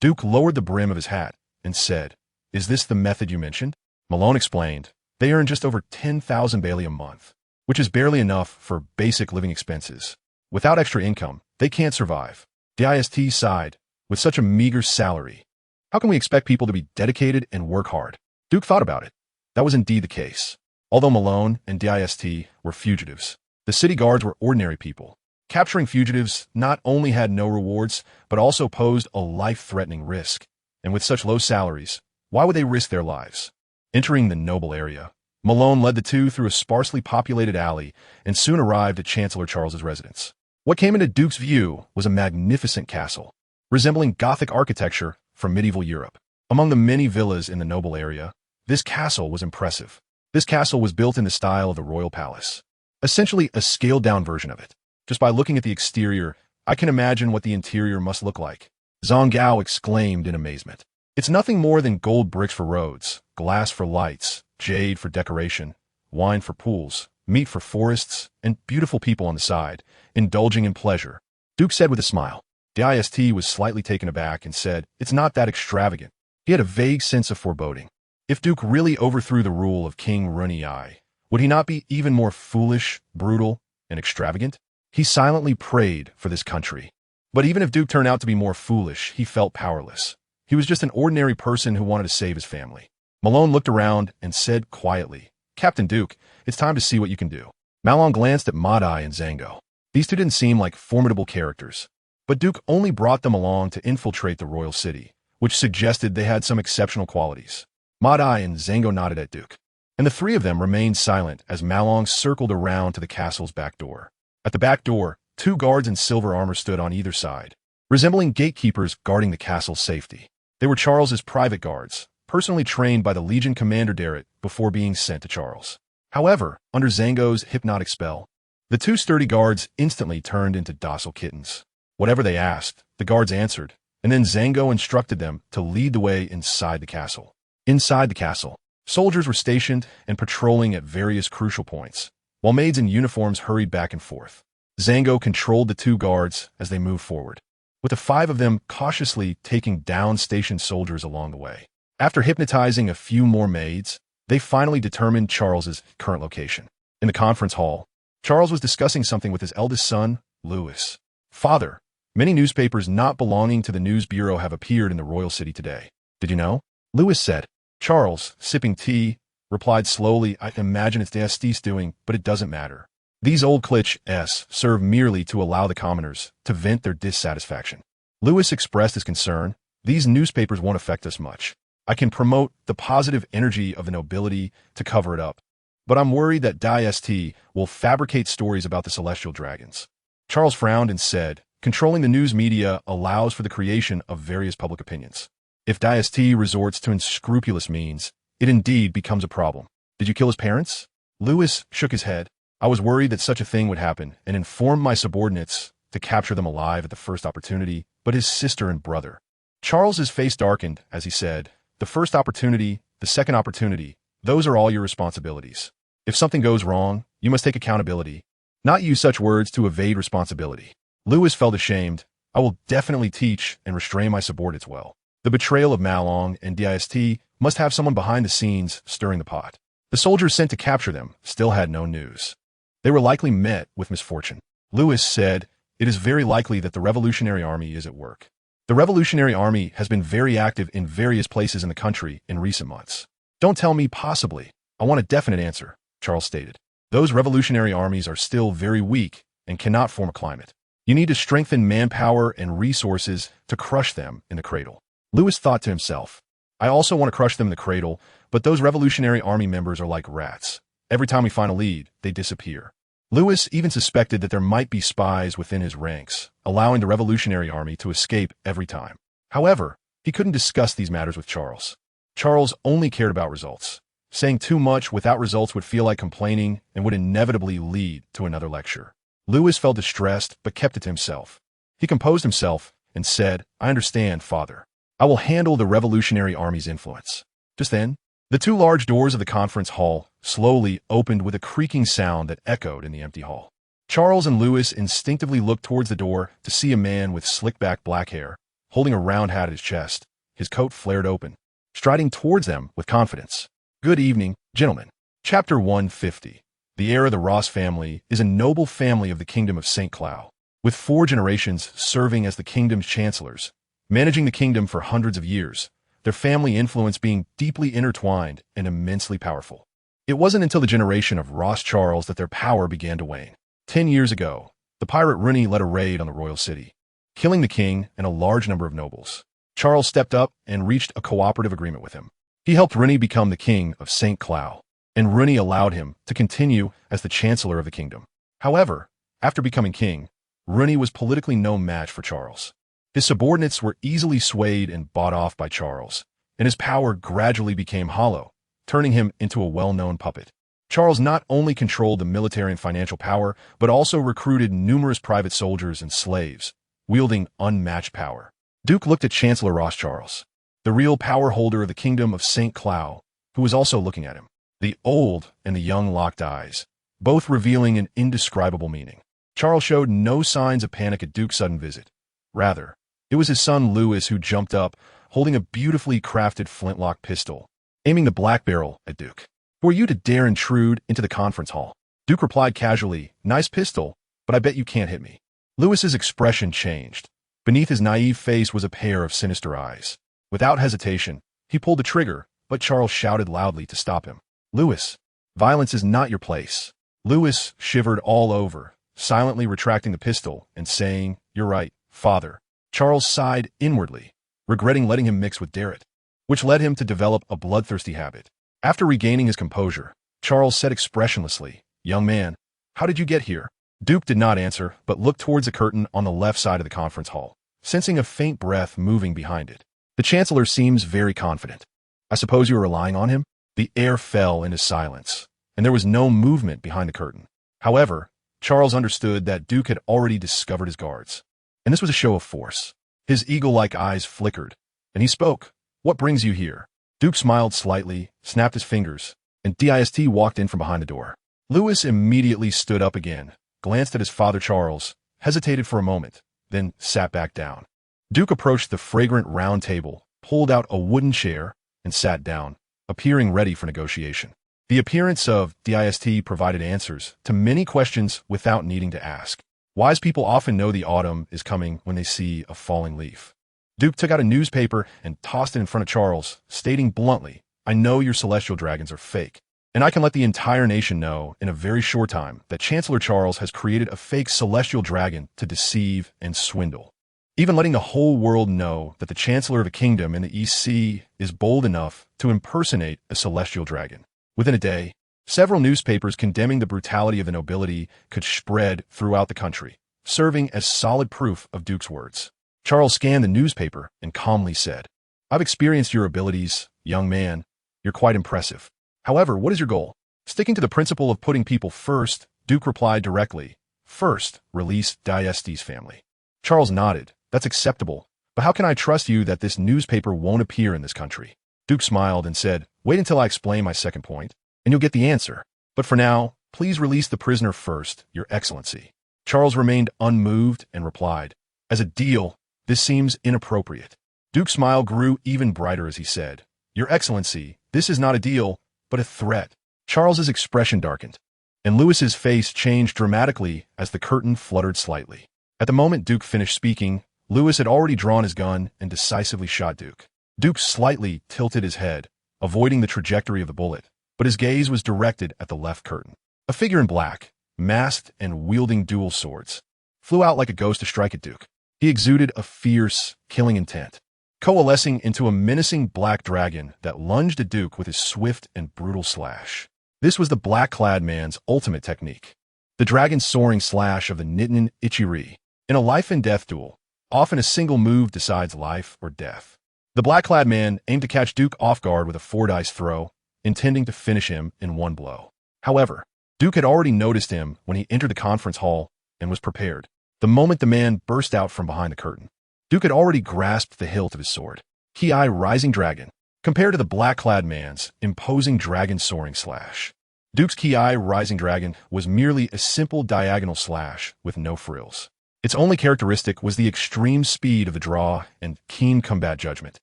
Duke lowered the brim of his hat and said, "Is this the method you mentioned?" Malone explained, "They earn just over 10,000 Bailey a month, which is barely enough for basic living expenses. Without extra income, they can't survive." DIST sighed, "With such a meager salary, how can we expect people to be dedicated and work hard?" Duke thought about it. That was indeed the case. Although Malone and DIST were fugitives, the city guards were ordinary people. Capturing fugitives not only had no rewards, but also posed a life-threatening risk. And with such low salaries, why would they risk their lives? Entering the noble area, Malone led the 2 through a sparsely populated alley and soon arrived at Chancellor Charles's residence. What came into Duke's view was a magnificent castle, resembling Gothic architecture from medieval Europe. Among the many villas in the noble area, this castle was impressive. This castle was built in the style of the royal palace, essentially a scaled-down version of it. Just by looking at the exterior, I can imagine what the interior must look like. Zhang Gao exclaimed in amazement. It's nothing more than gold bricks for roads, glass for lights, jade for decoration, wine for pools, meat for forests, and beautiful people on the side, indulging in pleasure. Duke said with a smile. DIST was slightly taken aback and said, "It's not that extravagant." He had a vague sense of foreboding. If Duke really overthrew the rule of King Runyi, would he not be even more foolish, brutal, and extravagant? He silently prayed for this country. But even if Duke turned out to be more foolish, he felt powerless. He was just an ordinary person who wanted to save his family. Malone looked around and said quietly, "Captain Duke, it's time to see what you can do." Malone glanced at Madai and Zango. These 2 didn't seem like formidable characters, but Duke only brought them along to infiltrate the royal city, which suggested they had some exceptional qualities. Madai and Zango nodded at Duke, and the 3 of them remained silent as Malone circled around to the castle's back door. At the back door, 2 guards in silver armor stood on either side, resembling gatekeepers guarding the castle's safety. They were Charles's private guards, personally trained by the Legion Commander Derrit before being sent to Charles. However, under Zango's hypnotic spell, The two sturdy guards instantly turned into docile kittens. Whatever they asked, the guards answered, and then Zango instructed them to lead the way inside the castle. Inside the castle, soldiers were stationed and patrolling at various crucial points, while maids in uniforms hurried back and forth. Zango controlled the two guards as they moved forward, with the 5 of them cautiously taking down stationed soldiers along the way. After hypnotizing a few more maids, they finally determined Charles's current location. In the conference hall, Charles was discussing something with his eldest son, Louis. Father, many newspapers not belonging to the news bureau have appeared in the royal city today. Did you know? Louis said. Charles, sipping tea, replied slowly, I imagine it's DST's doing, but it doesn't matter. These old cliches serve merely to allow the commoners to vent their dissatisfaction. Louis expressed his concern. These newspapers won't affect us much. I can promote the positive energy of the nobility to cover it up, but I'm worried that DST will fabricate stories about the celestial dragons. Charles frowned and said, controlling the news media allows for the creation of various public opinions. If DST resorts to unscrupulous means, it indeed becomes a problem. Did you kill his parents? Louis shook his head. I was worried that such a thing would happen and informed my subordinates to capture them alive at the first opportunity, but his sister and brother. Charles's face darkened as he said, the first opportunity, the second opportunity, those are all your responsibilities. If something goes wrong, you must take accountability, not use such words to evade responsibility. Louis felt ashamed. I will definitely teach and restrain my subordinates well. The betrayal of Malong and DST must have someone behind the scenes stirring the pot. The soldiers sent to capture them still had no news. They were likely met with misfortune. Louis said, it is very likely that the Revolutionary Army is at work. The Revolutionary Army has been very active in various places in the country in recent months. Don't tell me possibly. I want a definite answer, Charles stated. Those revolutionary armies are still very weak and cannot form a climate. You need to strengthen manpower and resources to crush them in the cradle. Louis thought to himself, I also want to crush them in the cradle, but those Revolutionary Army members are like rats. Every time we find a lead, they disappear. Louis even suspected that there might be spies within his ranks, allowing the Revolutionary Army to escape every time. However, he couldn't discuss these matters with Charles. Charles only cared about results. Saying too much without results would feel like complaining and would inevitably lead to another lecture. Louis felt distressed but kept it to himself. He composed himself and said, I understand, Father. I will handle the Revolutionary Army's influence. Just then, the two large doors of the conference hall slowly opened with a creaking sound that echoed in the empty hall. Charles and Louis instinctively looked towards the door to see a man with slick-back black hair, holding a round hat at his chest, his coat flared open, striding towards them with confidence. Good evening, gentlemen. Chapter 150. The heir of the Ross family is a noble family of the kingdom of St. Cloud, with 4 generations serving as the kingdom's chancellors, managing the kingdom for hundreds of years, their family influence being deeply intertwined and immensely powerful. It wasn't until the generation of Ross Charles that their power began to wane. 10 years ago, the pirate Rooney led a raid on the royal city, killing the king and a large number of nobles. Charles stepped up and reached a cooperative agreement with him. He helped Rooney become the king of St. Cloud, and Rooney allowed him to continue as the chancellor of the kingdom. However, after becoming king, Rooney was politically no match for Charles. His subordinates were easily swayed and bought off by Charles, and his power gradually became hollow, turning him into a well-known puppet. Charles not only controlled the military and financial power, but also recruited numerous private soldiers and slaves, wielding unmatched power. Duke looked at Chancellor Ross Charles, the real power holder of the kingdom of St. Cloud, who was also looking at him. The old and the young locked eyes, both revealing an indescribable meaning. Charles showed no signs of panic at Duke's sudden visit. Rather, it was his son Louis who jumped up, holding a beautifully crafted flintlock pistol, aiming the black barrel at Duke. Who are you to dare intrude into the conference hall? Duke replied casually, nice pistol, but I bet you can't hit me. Louis's expression changed. Beneath his naive face was a pair of sinister eyes. Without hesitation, he pulled the trigger, but Charles shouted loudly to stop him. Louis, violence is not your place. Louis shivered all over, silently retracting the pistol and saying, you're right, Father. Charles sighed inwardly, regretting letting him mix with Darrett, which led him to develop a bloodthirsty habit. After regaining his composure, Charles said expressionlessly, young man, how did you get here? Duke did not answer, but looked towards the curtain on the left side of the conference hall, sensing a faint breath moving behind it. The Chancellor seems very confident. I suppose you are relying on him? The air fell into silence, and there was no movement behind the curtain. However, Charles understood that Duke had already discovered his guards, and this was a show of force. His eagle-like eyes flickered, and he spoke. "What brings you here?" Duke smiled slightly, snapped his fingers, and Dist walked in from behind the door. Lewis immediately stood up again, glanced at his father Charles, hesitated for a moment, then sat back down. Duke approached the fragrant round table, pulled out a wooden chair, and sat down, appearing ready for negotiation. The appearance of Dist provided answers to many questions without needing to ask. Wise people often know the autumn is coming when they see a falling leaf. Duke took out a newspaper and tossed it in front of Charles, stating bluntly, "I know your celestial dragons are fake, and I can let the entire nation know in a very short time that Chancellor Charles has created a fake celestial dragon to deceive and swindle. Even letting the whole world know that the Chancellor of a kingdom in the East Sea is bold enough to impersonate a celestial dragon." Within a day, several newspapers condemning the brutality of the nobility could spread throughout the country, serving as solid proof of Duke's words. Charles scanned the newspaper and calmly said, "I've experienced your abilities, young man. You're quite impressive. However, what is your goal?" Sticking to the principle of putting people first, Duke replied directly, "First, release Dist's family." Charles nodded. "That's acceptable, but how can I trust you that this newspaper won't appear in this country?" Duke smiled and said, "Wait until I explain my second point, and you'll get the answer. But for now, please release the prisoner first, Your Excellency." Charles remained unmoved and replied, "As a deal, this seems inappropriate." Duke's smile grew even brighter as he said, "Your Excellency, this is not a deal, but a threat." Charles's expression darkened, and Lewis's face changed dramatically as the curtain fluttered slightly. At the moment Duke finished speaking, Lewis had already drawn his gun and decisively shot Duke. Duke slightly tilted his head, avoiding the trajectory of the bullet, but his gaze was directed at the left curtain. A figure in black, masked and wielding dual swords, flew out like a ghost to strike at Duke. He exuded a fierce, killing intent, coalescing into a menacing black dragon that lunged at Duke with his swift and brutal slash. This was the black-clad man's ultimate technique, the dragon's soaring slash of the Nittany Ichiri. In a life-and-death duel, often a single move decides life or death. The black-clad man aimed to catch Duke off guard with a 4-dice throw, intending to finish him in one blow. However, Duke had already noticed him when he entered the conference hall and was prepared. The moment the man burst out from behind the curtain, Duke had already grasped the hilt of his sword. Ki Rising Dragon, compared to the black-clad man's imposing dragon soaring slash. Duke's Ki Rising Dragon was merely a simple diagonal slash with no frills. Its only characteristic was the extreme speed of the draw and keen combat judgment,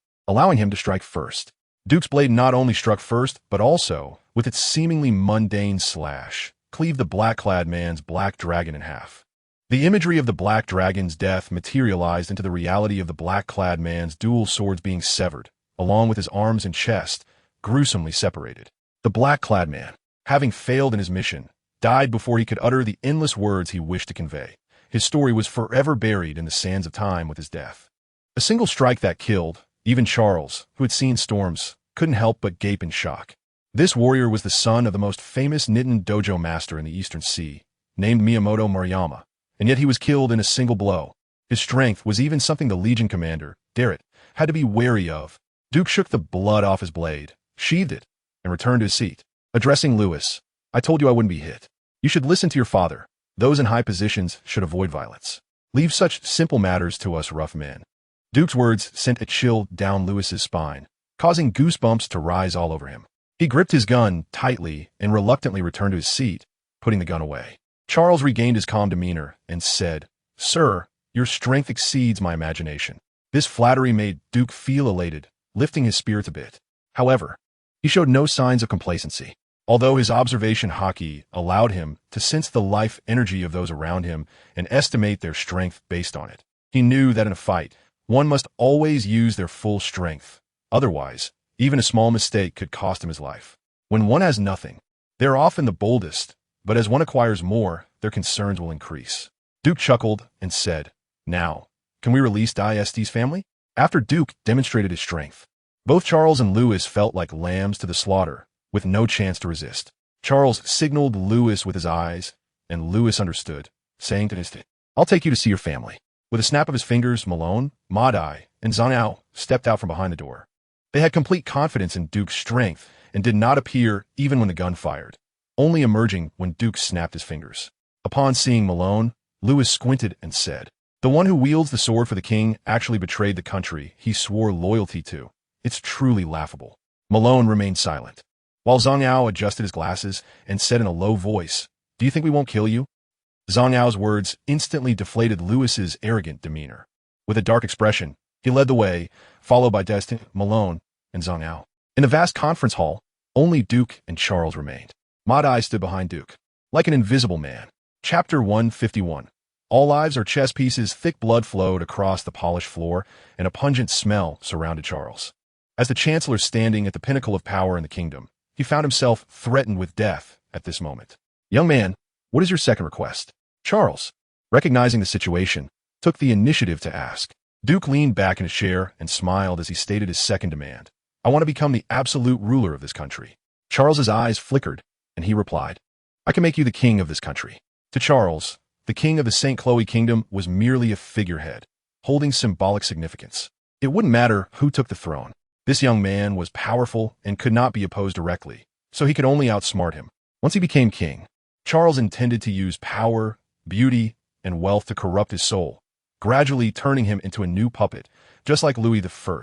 allowing him to strike first. Duke's blade not only struck first, but also, with its seemingly mundane slash, cleaved the black-clad man's black dragon in half. The imagery of the black dragon's death materialized into the reality of the black-clad man's dual swords being severed, along with his arms and chest, gruesomely separated. The black-clad man, having failed in his mission, died before he could utter the endless words he wished to convey. His story was forever buried in the sands of time with his death. A single strike that killed, even Charles, who had seen storms, couldn't help but gape in shock. This warrior was the son of the most famous Nittany dojo master in the Eastern Sea, named Miyamoto Maruyama, and yet he was killed in a single blow. His strength was even something the Legion commander, Darrett, had to be wary of. Duke shook the blood off his blade, sheathed it, and returned to his seat. Addressing Lewis, "I told you I wouldn't be hit. You should listen to your father. Those in high positions should avoid violence. Leave such simple matters to us rough men." Duke's words sent a chill down Lewis's spine, causing goosebumps to rise all over him. He gripped his gun tightly and reluctantly returned to his seat, putting the gun away. Charles regained his calm demeanor and said, "Sir, your strength exceeds my imagination." This flattery made Duke feel elated, lifting his spirits a bit. However, he showed no signs of complacency. Although his observation Haki allowed him to sense the life energy of those around him and estimate their strength based on it, he knew that in a fight, one must always use their full strength. Otherwise, even a small mistake could cost him his life. When one has nothing, they are often the boldest, but as one acquires more, their concerns will increase. Duke chuckled and said, "Now, can we release Dist's family?" After Duke demonstrated his strength, both Charles and Lewis felt like lambs to the slaughter, with no chance to resist. Charles signaled Lewis with his eyes, and Lewis understood, saying to his, "I'll take you to see your family." With a snap of his fingers, Malone, Madai, and Zanao stepped out from behind the door. They had complete confidence in Duke's strength and did not appear even when the gun fired, only emerging when Duke snapped his fingers. Upon seeing Malone, Lewis squinted and said, "The one who wields the sword for the king actually betrayed the country he swore loyalty to. It's truly laughable." Malone remained silent, while Zhang Yao adjusted his glasses and said in a low voice, "Do you think we won't kill you?" Zhang Yao's words instantly deflated Lewis's arrogant demeanor. With a dark expression, he led the way, followed by Destin, Malone, and Zhang Yao. In the vast conference hall, only Duke and Charles remained. Madai stood behind Duke, like an invisible man. Chapter 151. All lives are chess pieces. Thick blood flowed across the polished floor, and a pungent smell surrounded Charles. As the Chancellor standing at the pinnacle of power in the kingdom, he found himself threatened with death at this moment. "Young man, what is your second request?" Charles, recognizing the situation, took the initiative to ask. Duke leaned back in his chair and smiled as he stated his second demand. "I want to become the absolute ruler of this country." Charles's eyes flickered, and he replied, "I can make you the king of this country." To Charles, the king of the St. Chloe kingdom was merely a figurehead, holding symbolic significance. It wouldn't matter who took the throne. This young man was powerful and could not be opposed directly, so he could only outsmart him. Once he became king, Charles intended to use power, beauty, and wealth to corrupt his soul, gradually turning him into a new puppet, just like Louis I,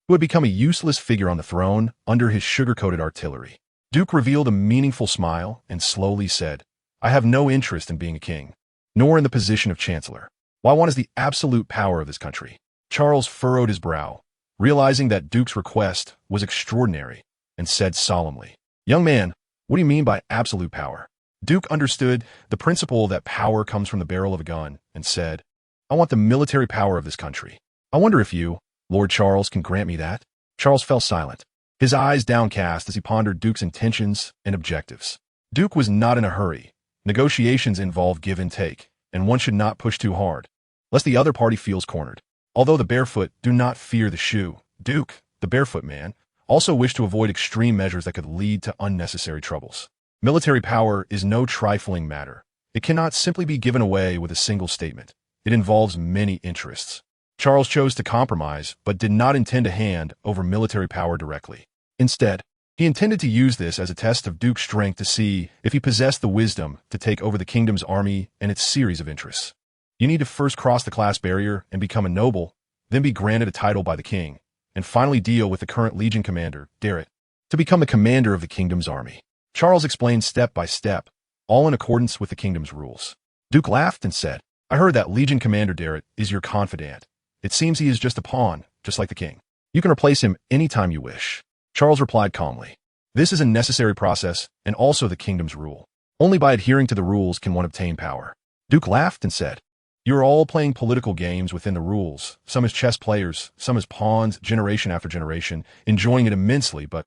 who had become a useless figure on the throne under his sugar-coated artillery. Duke revealed a meaningful smile and slowly said, "I have no interest in being a king, nor in the position of chancellor. What I want is the absolute power of this country." Charles furrowed his brow, realizing that Duke's request was extraordinary, and said solemnly, "Young man, what do you mean by absolute power?" Duke understood the principle that power comes from the barrel of a gun and said, "I want the military power of this country. I wonder if you, Lord Charles, can grant me that?" Charles fell silent, his eyes downcast as he pondered Duke's intentions and objectives. Duke was not in a hurry. Negotiations involve give and take, and one should not push too hard, lest the other party feels cornered. Although the barefoot do not fear the shoe, Duke, the barefoot man, also wished to avoid extreme measures that could lead to unnecessary troubles. Military power is no trifling matter. It cannot simply be given away with a single statement. It involves many interests. Charles chose to compromise, but did not intend to hand over military power directly. Instead, he intended to use this as a test of Duke's strength to see if he possessed the wisdom to take over the kingdom's army and its series of interests. You need to first cross the class barrier and become a noble, then be granted a title by the king, and finally deal with the current legion commander, Darrett, to become the commander of the kingdom's army. Charles explained step by step, all in accordance with the kingdom's rules. Duke laughed and said, "I heard that Legion Commander Darrett is your confidant. It seems he is just a pawn, just like the king. You can replace him anytime you wish." Charles replied calmly, "This is a necessary process and also the kingdom's rule. Only by adhering to the rules can one obtain power." Duke laughed and said, "You are all playing political games within the rules, some as chess players, some as pawns, generation after generation, enjoying it immensely, but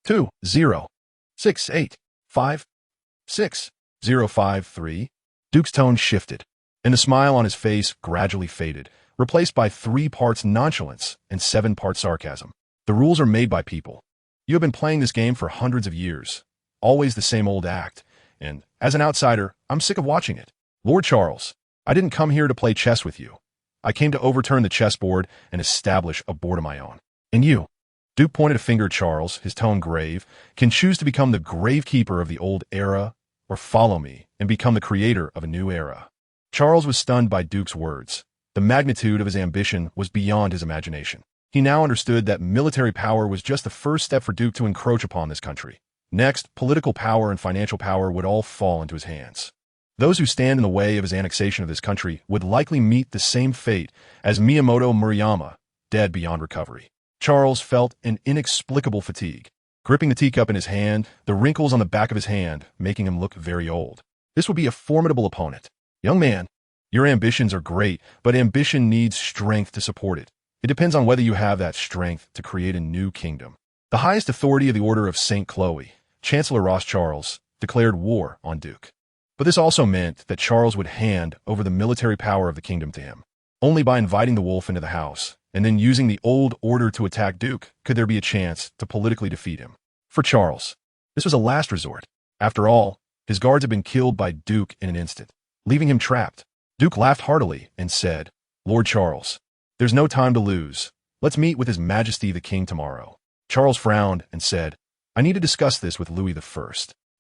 2-0-6-8-5-6-0-5-3. Duke's tone shifted, and the smile on his face gradually faded, replaced by 3 parts nonchalance and 7 parts sarcasm. "The rules are made by people. You have been playing this game for hundreds of years, always the same old act, and, as an outsider, I'm sick of watching it. Lord Charles, I didn't come here to play chess with you. I came to overturn the chessboard and establish a board of my own. And you," Duke pointed a finger at Charles, his tone grave, "can choose to become the gravekeeper of the old era, or follow me and become the creator of a new era." Charles was stunned by Duke's words. The magnitude of his ambition was beyond his imagination. He now understood that military power was just the first step for Duke to encroach upon this country. Next, political power and financial power would all fall into his hands. Those who stand in the way of his annexation of this country would likely meet the same fate as Miyamoto Murayama, dead beyond recovery. Charles felt an inexplicable fatigue. Gripping the teacup in his hand, the wrinkles on the back of his hand making him look very old. This would be a formidable opponent. "Young man, your ambitions are great, but ambition needs strength to support it. It depends on whether you have that strength to create a new kingdom." The highest authority of the Order of St. Chloe, Chancellor Ross Charles, declared war on Duke. But this also meant that Charles would hand over the military power of the kingdom to him. Only by inviting the wolf into the house, and then using the old order to attack Duke, could there be a chance to politically defeat him. For Charles, this was a last resort. After all, his guards had been killed by Duke in an instant, leaving him trapped. Duke laughed heartily and said, "Lord Charles, there's no time to lose. Let's meet with His Majesty the King tomorrow." Charles frowned and said, "I need to discuss this with Louis I.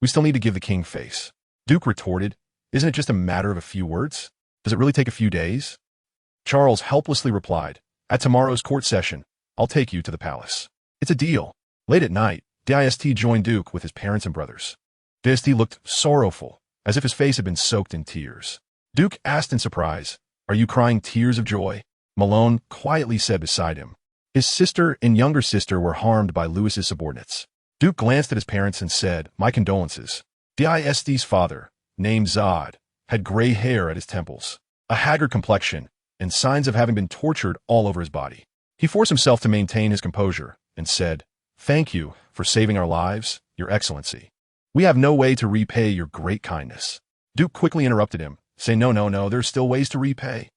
We still need to give the king face." Duke retorted, "Isn't it just a matter of a few words? Does it really take a few days?" Charles helplessly replied, "At tomorrow's court session, I'll take you to the palace. It's a deal." Late at night, Dist joined Duke with his parents and brothers. Dist looked sorrowful, as if his face had been soaked in tears. Duke asked in surprise, "Are you crying tears of joy?" Malone quietly said beside him. His sister and younger sister were harmed by Lewis's subordinates. Duke glanced at his parents and said, "My condolences." Dist's father, named Zod, had gray hair at his temples, a haggard complexion, and signs of having been tortured all over his body. He forced himself to maintain his composure and said, "Thank you for saving our lives, Your Excellency. We have no way to repay your great kindness." Duke quickly interrupted him, saying, No, there's still ways to repay.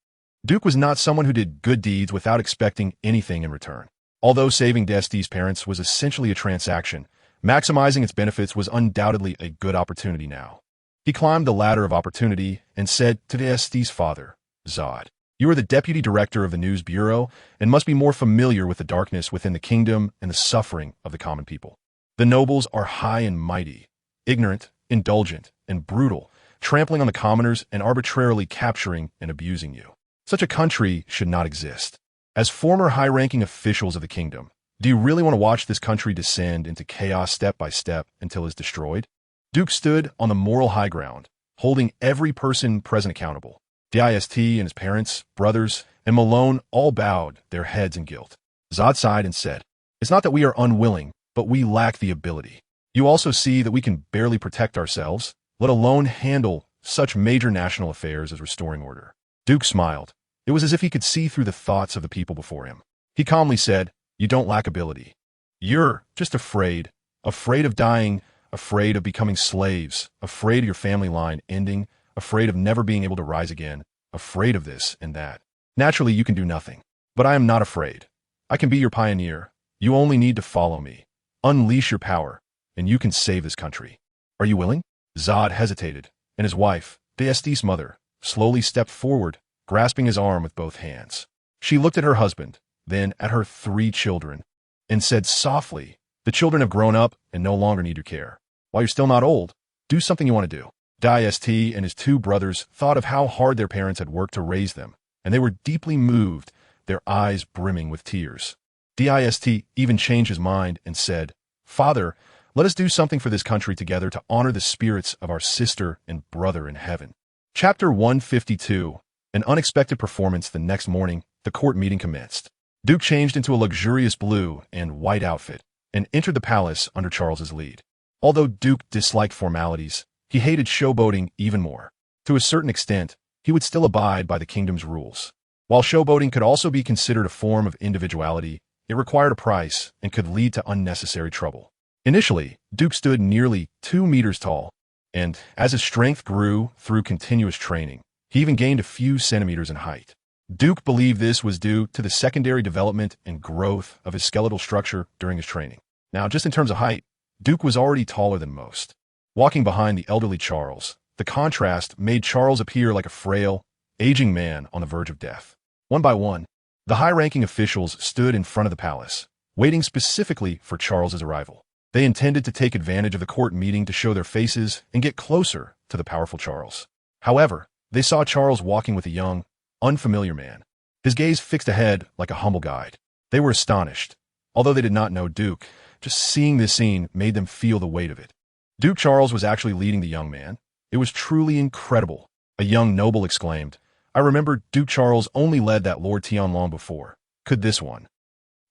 Duke was not someone who did good deeds without expecting anything in return. Although saving Desti's parents was essentially a transaction, maximizing its benefits was undoubtedly a good opportunity now. He climbed the ladder of opportunity and said to Desti's father, "Zod, you are the deputy director of the News Bureau and must be more familiar with the darkness within the kingdom and the suffering of the common people. The nobles are high and mighty, ignorant, indulgent, and brutal, trampling on the commoners and arbitrarily capturing and abusing you. Such a country should not exist. As former high-ranking officials of the kingdom, do you really want to watch this country descend into chaos step by step until it is destroyed?" Duke stood on the moral high ground, holding every person present accountable. Dist and his parents, brothers, and Malone all bowed their heads in guilt. Zod sighed and said, "It's not that we are unwilling, but we lack the ability. You also see that we can barely protect ourselves, let alone handle such major national affairs as restoring order." Duke smiled. It was as if he could see through the thoughts of the people before him. He calmly said, "You don't lack ability. You're just afraid of dying, afraid of becoming slaves, afraid of your family line ending, afraid of never being able to rise again, afraid of this and that. Naturally, you can do nothing. But I am not afraid. I can be your pioneer. You only need to follow me. Unleash your power, and you can save this country. Are you willing?" Zod hesitated, and his wife, Dist's mother, slowly stepped forward, grasping his arm with both hands. She looked at her husband, then at her 3 children, and said softly, "The children have grown up and no longer need your care. While you're still not old, do something you want to do." Dist and his 2 brothers thought of how hard their parents had worked to raise them, and they were deeply moved, their eyes brimming with tears. Dist even changed his mind and said, "Father, let us do something for this country together to honor the spirits of our sister and brother in heaven." Chapter 152. An unexpected performance. The next morning, the court meeting commenced. Duke changed into a luxurious blue and white outfit and entered the palace under Charles's lead. Although Duke disliked formalities, he hated showboating even more. To a certain extent, he would still abide by the kingdom's rules. While showboating could also be considered a form of individuality, it required a price and could lead to unnecessary trouble. Initially, Duke stood nearly 2 meters tall, and as his strength grew through continuous training, he even gained a few centimeters in height. Duke believed this was due to the secondary development and growth of his skeletal structure during his training. Now, just in terms of height, Duke was already taller than most. Walking behind the elderly Charles, the contrast made Charles appear like a frail, aging man on the verge of death. One by one, the high-ranking officials stood in front of the palace, waiting specifically for Charles's arrival. They intended to take advantage of the court meeting to show their faces and get closer to the powerful Charles. However, they saw Charles walking with a young, unfamiliar man, his gaze fixed ahead like a humble guide. They were astonished. Although they did not know Duke, just seeing this scene made them feel the weight of it. Duke Charles was actually leading the young man. It was truly incredible. A young noble exclaimed, "I remember Duke Charles only led that Lord Tianlong before. Could this one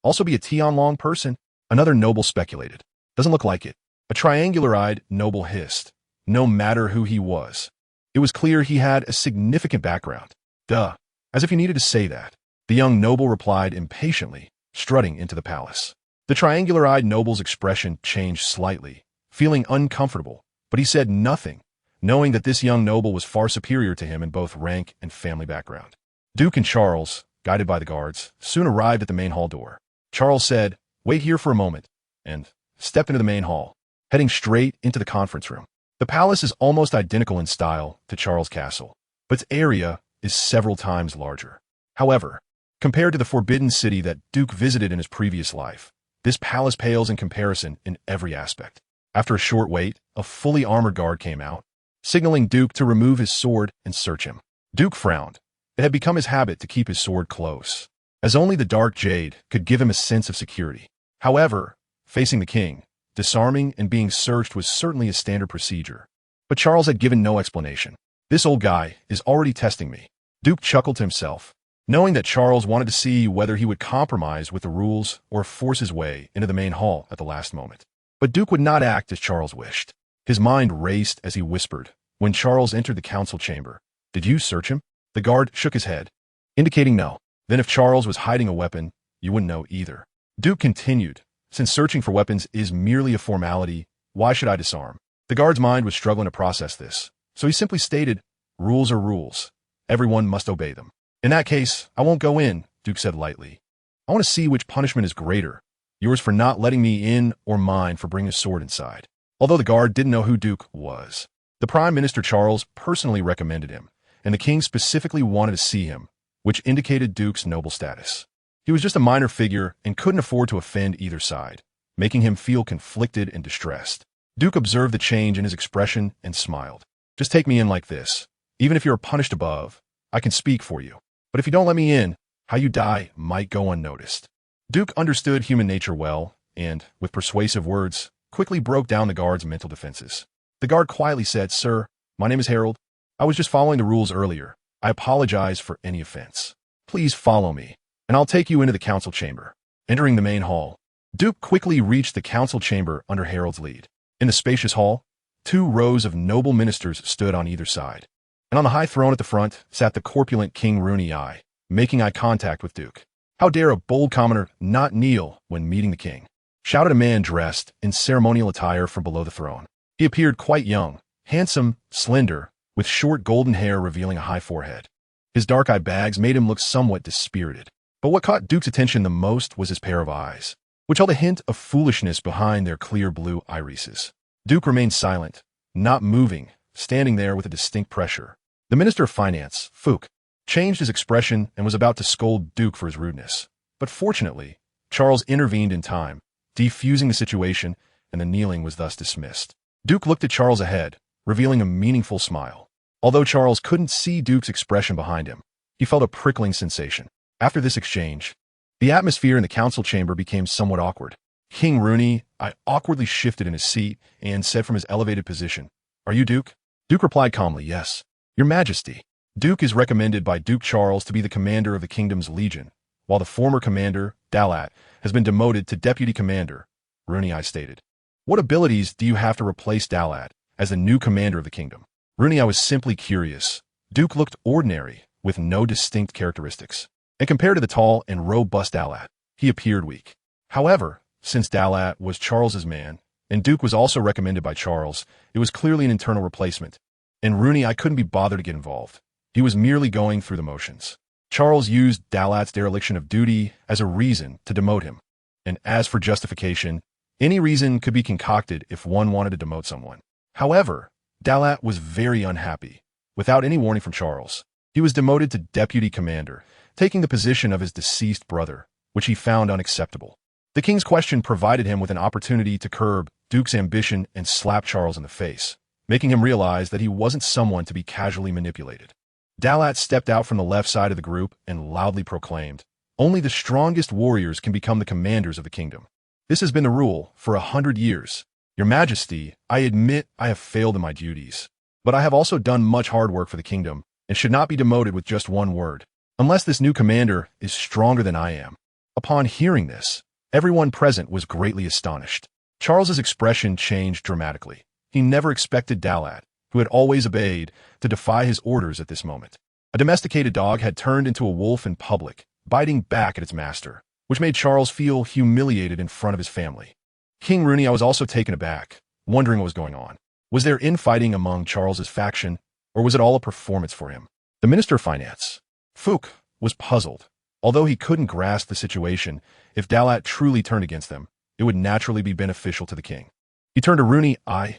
also be a Tianlong person?" Another noble speculated. "Doesn't look like it." A triangular-eyed noble hissed, "No matter who he was. It was clear he had a significant background." "Duh, as if you needed to say that." The young noble replied impatiently, strutting into the palace. The triangular-eyed noble's expression changed slightly, feeling uncomfortable, but he said nothing, knowing that this young noble was far superior to him in both rank and family background. Duke and Charles, guided by the guards, soon arrived at the main hall door. Charles said, "Wait here for a moment," and stepped into the main hall, heading straight into the conference room. The palace is almost identical in style to Charles' castle, but its area is several times larger. However, compared to the Forbidden City that Duke visited in his previous life, this palace pales in comparison in every aspect. After a short wait, a fully armored guard came out. signaling Duke to remove his sword and search him. Duke frowned. It had become his habit to keep his sword close, as only the dark jade could give him a sense of security. However, facing the king, disarming and being searched was certainly a standard procedure. But Charles had given no explanation. This old guy is already testing me. Duke chuckled to himself, knowing that Charles wanted to see whether he would compromise with the rules or force his way into the main hall at the last moment. But Duke would not act as Charles wished. His mind raced as he whispered, when Charles entered the council chamber, "Did you search him?" The guard shook his head, indicating no. Then if Charles was hiding a weapon, you wouldn't know either. Duke continued, "Since searching for weapons is merely a formality, why should I disarm?" The guard's mind was struggling to process this, so he simply stated, "Rules are rules. Everyone must obey them." "In that case, I won't go in," Duke said lightly. "I want to see which punishment is greater, yours for not letting me in or mine for bringing a sword inside." Although the guard didn't know who Duke was, the Prime Minister Charles personally recommended him, and the king specifically wanted to see him, which indicated Duke's noble status. He was just a minor figure and couldn't afford to offend either side, making him feel conflicted and distressed. Duke observed the change in his expression and smiled. "Just take me in like this. Even if you are punished above, I can speak for you. But if you don't let me in, how you die might go unnoticed." Duke understood human nature well, and, with persuasive words, quickly broke down the guard's mental defenses. The guard quietly said, "Sir, my name is Harold. I was just following the rules earlier. I apologize for any offense. Please follow me, and I'll take you into the council chamber." Entering the main hall, Duke quickly reached the council chamber under Harold's lead. In the spacious hall, 2 rows of noble ministers stood on either side, and on the high throne at the front sat the corpulent King Runei, making eye contact with Duke. "How dare a bold commoner not kneel when meeting the king?" shouted a man dressed in ceremonial attire from below the throne. He appeared quite young, handsome, slender, with short golden hair revealing a high forehead. His dark eye bags made him look somewhat dispirited. But what caught Duke's attention the most was his pair of eyes, which held a hint of foolishness behind their clear blue irises. Duke remained silent, not moving, standing there with a distinct pressure. The Minister of Finance, Fook, changed his expression and was about to scold Duke for his rudeness. But fortunately, Charles intervened in time, defusing the situation, and the kneeling was thus dismissed. Duke looked at Charles ahead, revealing a meaningful smile. Although Charles couldn't see Duke's expression behind him, he felt a prickling sensation. After this exchange, the atmosphere in the council chamber became somewhat awkward. King Runei awkwardly shifted in his seat and said from his elevated position, "Are you Duke?" Duke replied calmly, "Yes, Your Majesty." Duke is recommended by Duke Charles to be the commander of the kingdom's legion, while the former commander, Dalat, has been demoted to deputy commander, Runei stated. "What abilities do you have to replace Dalat as the new commander of the kingdom?" Runei was simply curious. Duke looked ordinary, with no distinct characteristics, and compared to the tall and robust Dalat, he appeared weak. However, since Dalat was Charles's man, and Duke was also recommended by Charles, it was clearly an internal replacement, and Runei couldn't be bothered to get involved. He was merely going through the motions. Charles used Dalat's dereliction of duty as a reason to demote him, and as for justification, any reason could be concocted if one wanted to demote someone. However, Dalat was very unhappy. Without any warning from Charles, he was demoted to deputy commander, taking the position of his deceased brother, which he found unacceptable. The king's question provided him with an opportunity to curb Duke's ambition and slap Charles in the face, making him realize that he wasn't someone to be casually manipulated. Dalat stepped out from the left side of the group and loudly proclaimed, "Only the strongest warriors can become the commanders of the kingdom. This has been the rule for 100 years. Your Majesty, I admit I have failed in my duties, but I have also done much hard work for the kingdom and should not be demoted with just one word, unless this new commander is stronger than I am." Upon hearing this, everyone present was greatly astonished. Charles's expression changed dramatically. He never expected Dalat, who had always obeyed, to defy his orders at this moment. A domesticated dog had turned into a wolf in public, biting back at its master, which made Charles feel humiliated in front of his family. King Runei was also taken aback, wondering what was going on. Was there infighting among Charles's faction, or was it all a performance for him? The Minister of Finance, Fook, was puzzled. Although he couldn't grasp the situation, if Dalat truly turned against them, it would naturally be beneficial to the king. He turned to Runei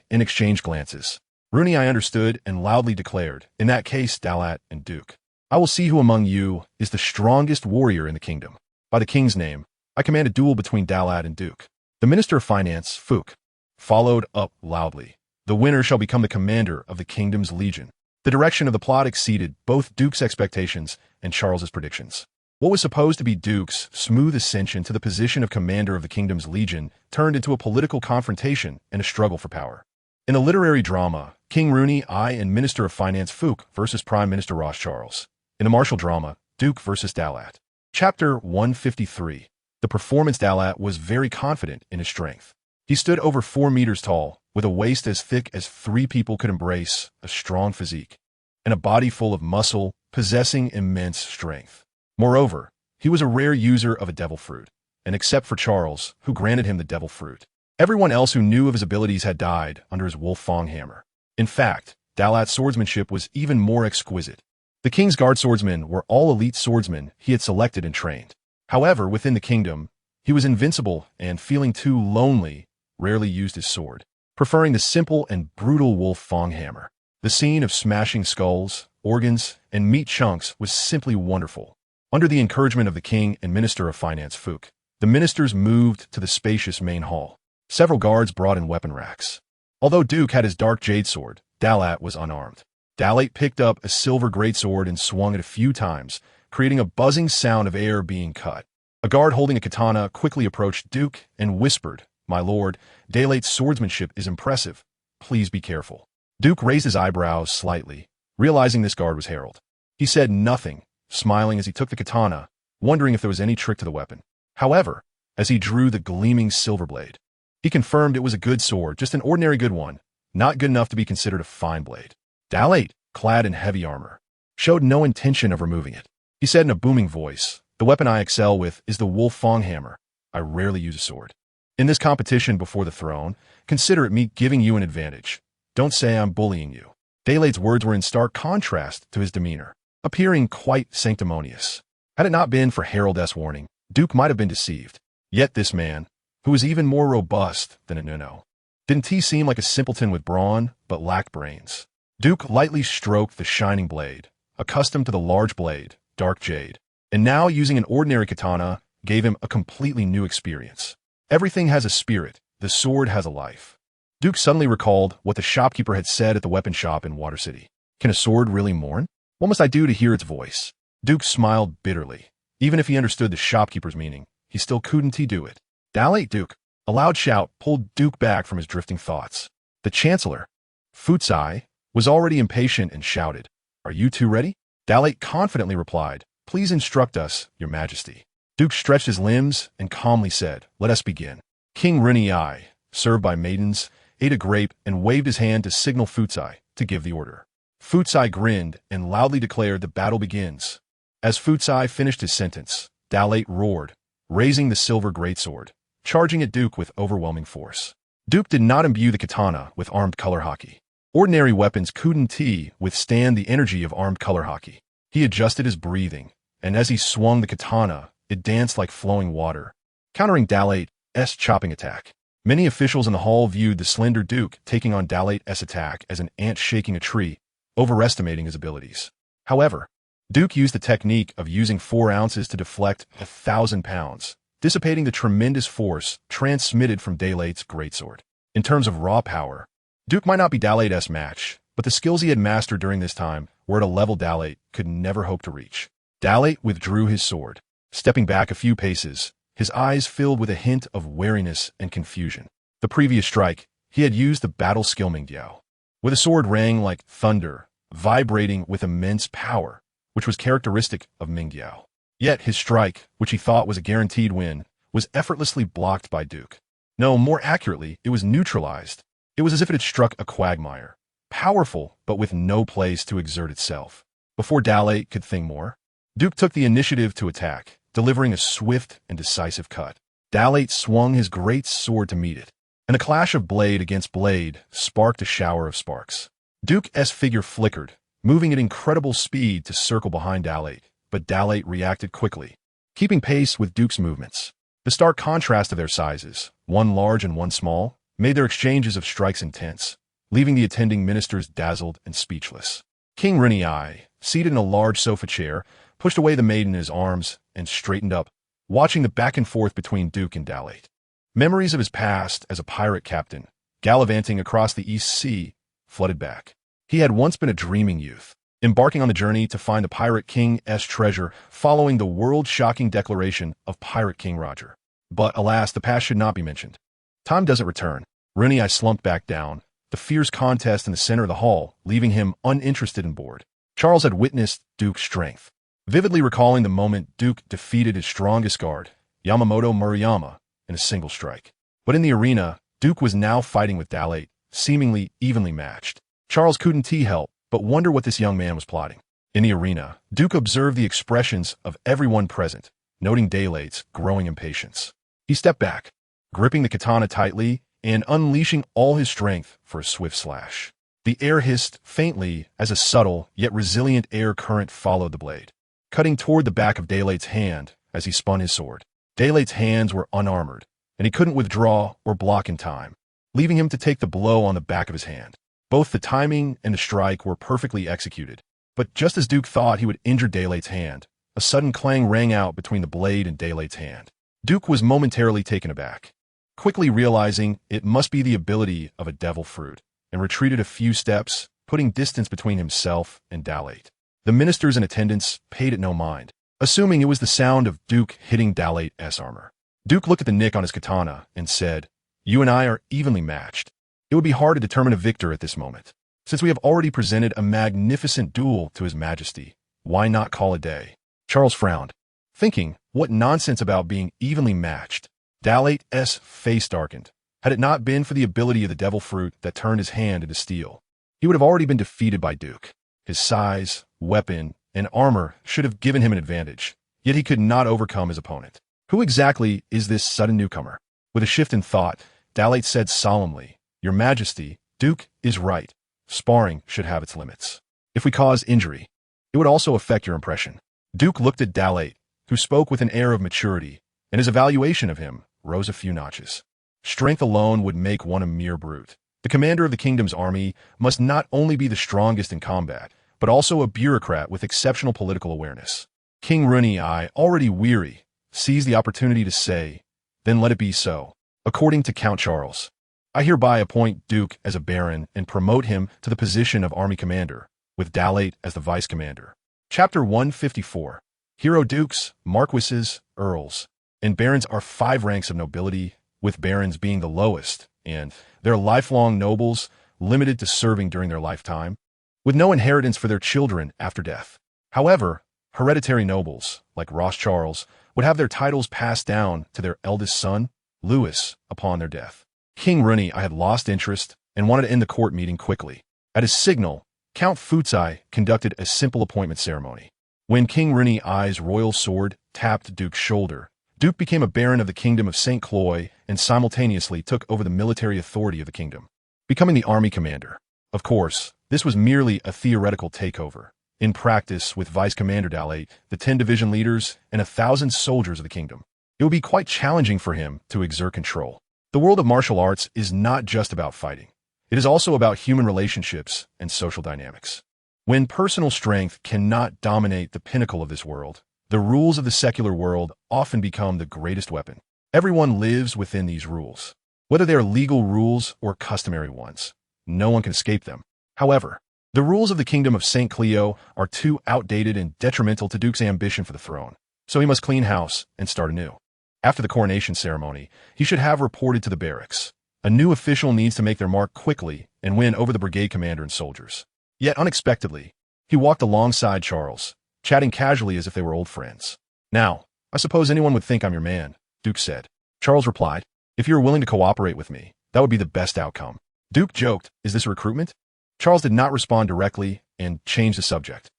and exchanged glances. Runei understood and loudly declared, "In that case, Dalat and Duke, I will see who among you is the strongest warrior in the kingdom. By the king's name, I command a duel between Dalat and Duke." The Minister of Finance, Fook, followed up loudly. The winner shall become the commander of the kingdom's legion. The direction of the plot exceeded both Duke's expectations and Charles's predictions. What was supposed to be Duke's smooth ascension to the position of commander of the kingdom's legion turned into a political confrontation and a struggle for power. In a literary drama, King Rooney I and Minister of Finance Fook versus Prime Minister Ross Charles. In a martial drama, Duke versus Dalat. Chapter 153. The performance. Dalat was very confident in his strength. He stood over 4 meters tall, with a waist as thick as 3 people could embrace, a strong physique, and a body full of muscle, possessing immense strength. Moreover, he was a rare user of a devil fruit, and except for Charles, who granted him the devil fruit, everyone else who knew of his abilities had died under his wolf fang hammer. In fact, Dalat's swordsmanship was even more exquisite. The king's guard swordsmen were all elite swordsmen he had selected and trained. However, within the kingdom, he was invincible and, feeling too lonely, rarely used his sword, preferring the simple and brutal wolf fang hammer. The scene of smashing skulls, organs, and meat chunks was simply wonderful. Under the encouragement of the king and Minister of Finance Fook, the ministers moved to the spacious main hall. Several guards brought in weapon racks. Although Duke had his dark jade sword, Dalat was unarmed. Dalat picked up a silver greatsword and swung it a few times, creating a buzzing sound of air being cut. A guard holding a katana quickly approached Duke and whispered, "My lord, Dalat's swordsmanship is impressive. Please be careful." Duke raised his eyebrows slightly, realizing this guard was Harold. He said nothing, smiling as he took the katana, wondering if there was any trick to the weapon. However, as he drew the gleaming silver blade, he confirmed it was a good sword, just an ordinary good one, not good enough to be considered a fine blade. Dalat, clad in heavy armor, showed no intention of removing it. He said in a booming voice, "The weapon I excel with is the wolf fang hammer. I rarely use a sword. In this competition before the throne, consider it me giving you an advantage. Don't say I'm bullying you." Dalat's words were in stark contrast to his demeanor, appearing quite sanctimonious. Had it not been for Harold's warning, Duke might have been deceived. Yet this man, who was even more robust than a Nuno, didn't he seem like a simpleton with brawn, but lacked brains? Duke lightly stroked the shining blade, accustomed to the large blade, dark jade, and now using an ordinary katana gave him a completely new experience. Everything has a spirit, the sword has a life. Duke suddenly recalled what the shopkeeper had said at the weapon shop in Water City. Can a sword really mourn? What must I do to hear its voice? Duke smiled bitterly. Even if he understood the shopkeeper's meaning, he still couldn't do it. Dalat, Duke! A loud shout pulled Duke back from his drifting thoughts. The Chancellor, Futsai, was already impatient and shouted, "Are you two ready?" Dalat confidently replied, "Please instruct us, Your Majesty." Duke stretched his limbs and calmly said, "Let us begin." King Rooney I, served by maidens, ate a grape and waved his hand to signal Futsai to give the order. Futsai grinned and loudly declared the battle begins. As Futsai finished his sentence, Dalat roared, raising the silver greatsword, charging at Duke with overwhelming force. Duke did not imbue the katana with armed color Haki. Ordinary weapons couldn't withstand the energy of armed color Haki. He adjusted his breathing, and as he swung the katana, it danced like flowing water, countering Dalat's chopping attack. Many officials in the hall viewed the slender Duke taking on Dalat's attack as an ant shaking a tree, overestimating his abilities. However, Duke used the technique of using 4 ounces to deflect 1,000 pounds, dissipating the tremendous force transmitted from Dalat's greatsword. In terms of raw power, Duke might not be Dalat's match, but the skills he had mastered during this time were at a level Dalat could never hope to reach. Dalat withdrew his sword, stepping back a few paces, his eyes filled with a hint of wariness and confusion. The previous strike, he had used the battle skill Mingdiao, with a sword rang like thunder, vibrating with immense power, which was characteristic of Mingdiao. Yet his strike, which he thought was a guaranteed win, was effortlessly blocked by Duke. No, more accurately, it was neutralized. It was as if it had struck a quagmire, powerful but with no place to exert itself. Before Dalat could think more, Duke took the initiative to attack, delivering a swift and decisive cut. Dalat swung his great sword to meet it, and a clash of blade against blade sparked a shower of sparks. Duke's figure flickered, moving at incredible speed to circle behind Dalat, but Dalat reacted quickly, keeping pace with Duke's movements. The stark contrast of their sizes, one large and one small, made their exchanges of strikes intense, leaving the attending ministers dazzled and speechless. King Rooney I, seated in a large sofa chair, pushed away the maiden in his arms and straightened up, watching the back and forth between Duke and Dalat. Memories of his past as a pirate captain, gallivanting across the East Sea, flooded back. He had once been a dreaming youth, embarking on the journey to find the Pirate King's treasure following the world-shocking declaration of Pirate King Roger. But alas, the past should not be mentioned. Time doesn't return. Rooney slumped back down, the fierce contest in the center of the hall, leaving him uninterested and bored. Charles had witnessed Duke's strength, vividly recalling the moment Duke defeated his strongest guard, Yamamoto Murayama, in a single strike. But in the arena, Duke was now fighting with Dalate, seemingly evenly matched. Charles couldn't help but wonder what this young man was plotting. In the arena, Duke observed the expressions of everyone present, noting Dalate's growing impatience. He stepped back, gripping the katana tightly and unleashing all his strength for a swift slash. The air hissed faintly as a subtle yet resilient air current followed the blade, cutting toward the back of Dalate's hand as he spun his sword. Dalate's hands were unarmored, and he couldn't withdraw or block in time, leaving him to take the blow on the back of his hand. Both the timing and the strike were perfectly executed, but just as Duke thought he would injure Dalate's hand, a sudden clang rang out between the blade and Dalate's hand. Duke was momentarily taken aback, quickly realizing it must be the ability of a devil fruit, and retreated a few steps, putting distance between himself and Dalate. The ministers in attendance paid it no mind, assuming it was the sound of Duke hitting Dalate's armor. Duke looked at the nick on his katana and said, "You and I are evenly matched. It would be hard to determine a victor at this moment. Since we have already presented a magnificent duel to His Majesty, why not call a day?" Charles frowned, thinking, what nonsense about being evenly matched. Dalate's face darkened. Had it not been for the ability of the devil fruit that turned his hand into steel, he would have already been defeated by Duke. His size, weapon, and armor should have given him an advantage, yet he could not overcome his opponent. Who exactly is this sudden newcomer? With a shift in thought, Dalate said solemnly, "Your Majesty, Duke is right. Sparring should have its limits. If we cause injury, it would also affect your impression." Duke looked at Dalate, who spoke with an air of maturity, and his evaluation of him rose a few notches. Strength alone would make one a mere brute. The commander of the kingdom's army must not only be the strongest in combat, but also a bureaucrat with exceptional political awareness. King Rooney, already weary, seized the opportunity to say, "Then let it be so. According to Count Charles, I hereby appoint Duke as a baron and promote him to the position of army commander, with Dalate as the vice commander." Chapter 154. Hero dukes, marquises, earls, and barons are 5 ranks of nobility, with barons being the lowest, and their lifelong nobles limited to serving during their lifetime, with no inheritance for their children after death. However, hereditary nobles, like Ross Charles, would have their titles passed down to their eldest son, Louis, upon their death. King Rooney had lost interest and wanted to end the court meeting quickly. At his signal, Count Futsai conducted a simple appointment ceremony. When King Rooney's royal sword tapped Duke's shoulder, Duke became a baron of the kingdom of St. Cloy and simultaneously took over the military authority of the kingdom, becoming the army commander. Of course, this was merely a theoretical takeover. In practice, with Vice Commander Dalate, the 10 division leaders, and 1,000 soldiers of the kingdom, it would be quite challenging for him to exert control. The world of martial arts is not just about fighting. It is also about human relationships and social dynamics. When personal strength cannot dominate the pinnacle of this world, the rules of the secular world often become the greatest weapon. Everyone lives within these rules, whether they are legal rules or customary ones. No one can escape them. However, the rules of the kingdom of St. Cleo are too outdated and detrimental to Duke's ambition for the throne, so he must clean house and start anew. After the coronation ceremony, he should have reported to the barracks. A new official needs to make their mark quickly and win over the brigade commander and soldiers. Yet unexpectedly, he walked alongside Charles, chatting casually as if they were old friends. "Now, I suppose anyone would think I'm your man," Duke said. Charles replied, "If you're willing to cooperate with me, that would be the best outcome." Duke joked, "Is this a recruitment?" Charles did not respond directly and changed the subject.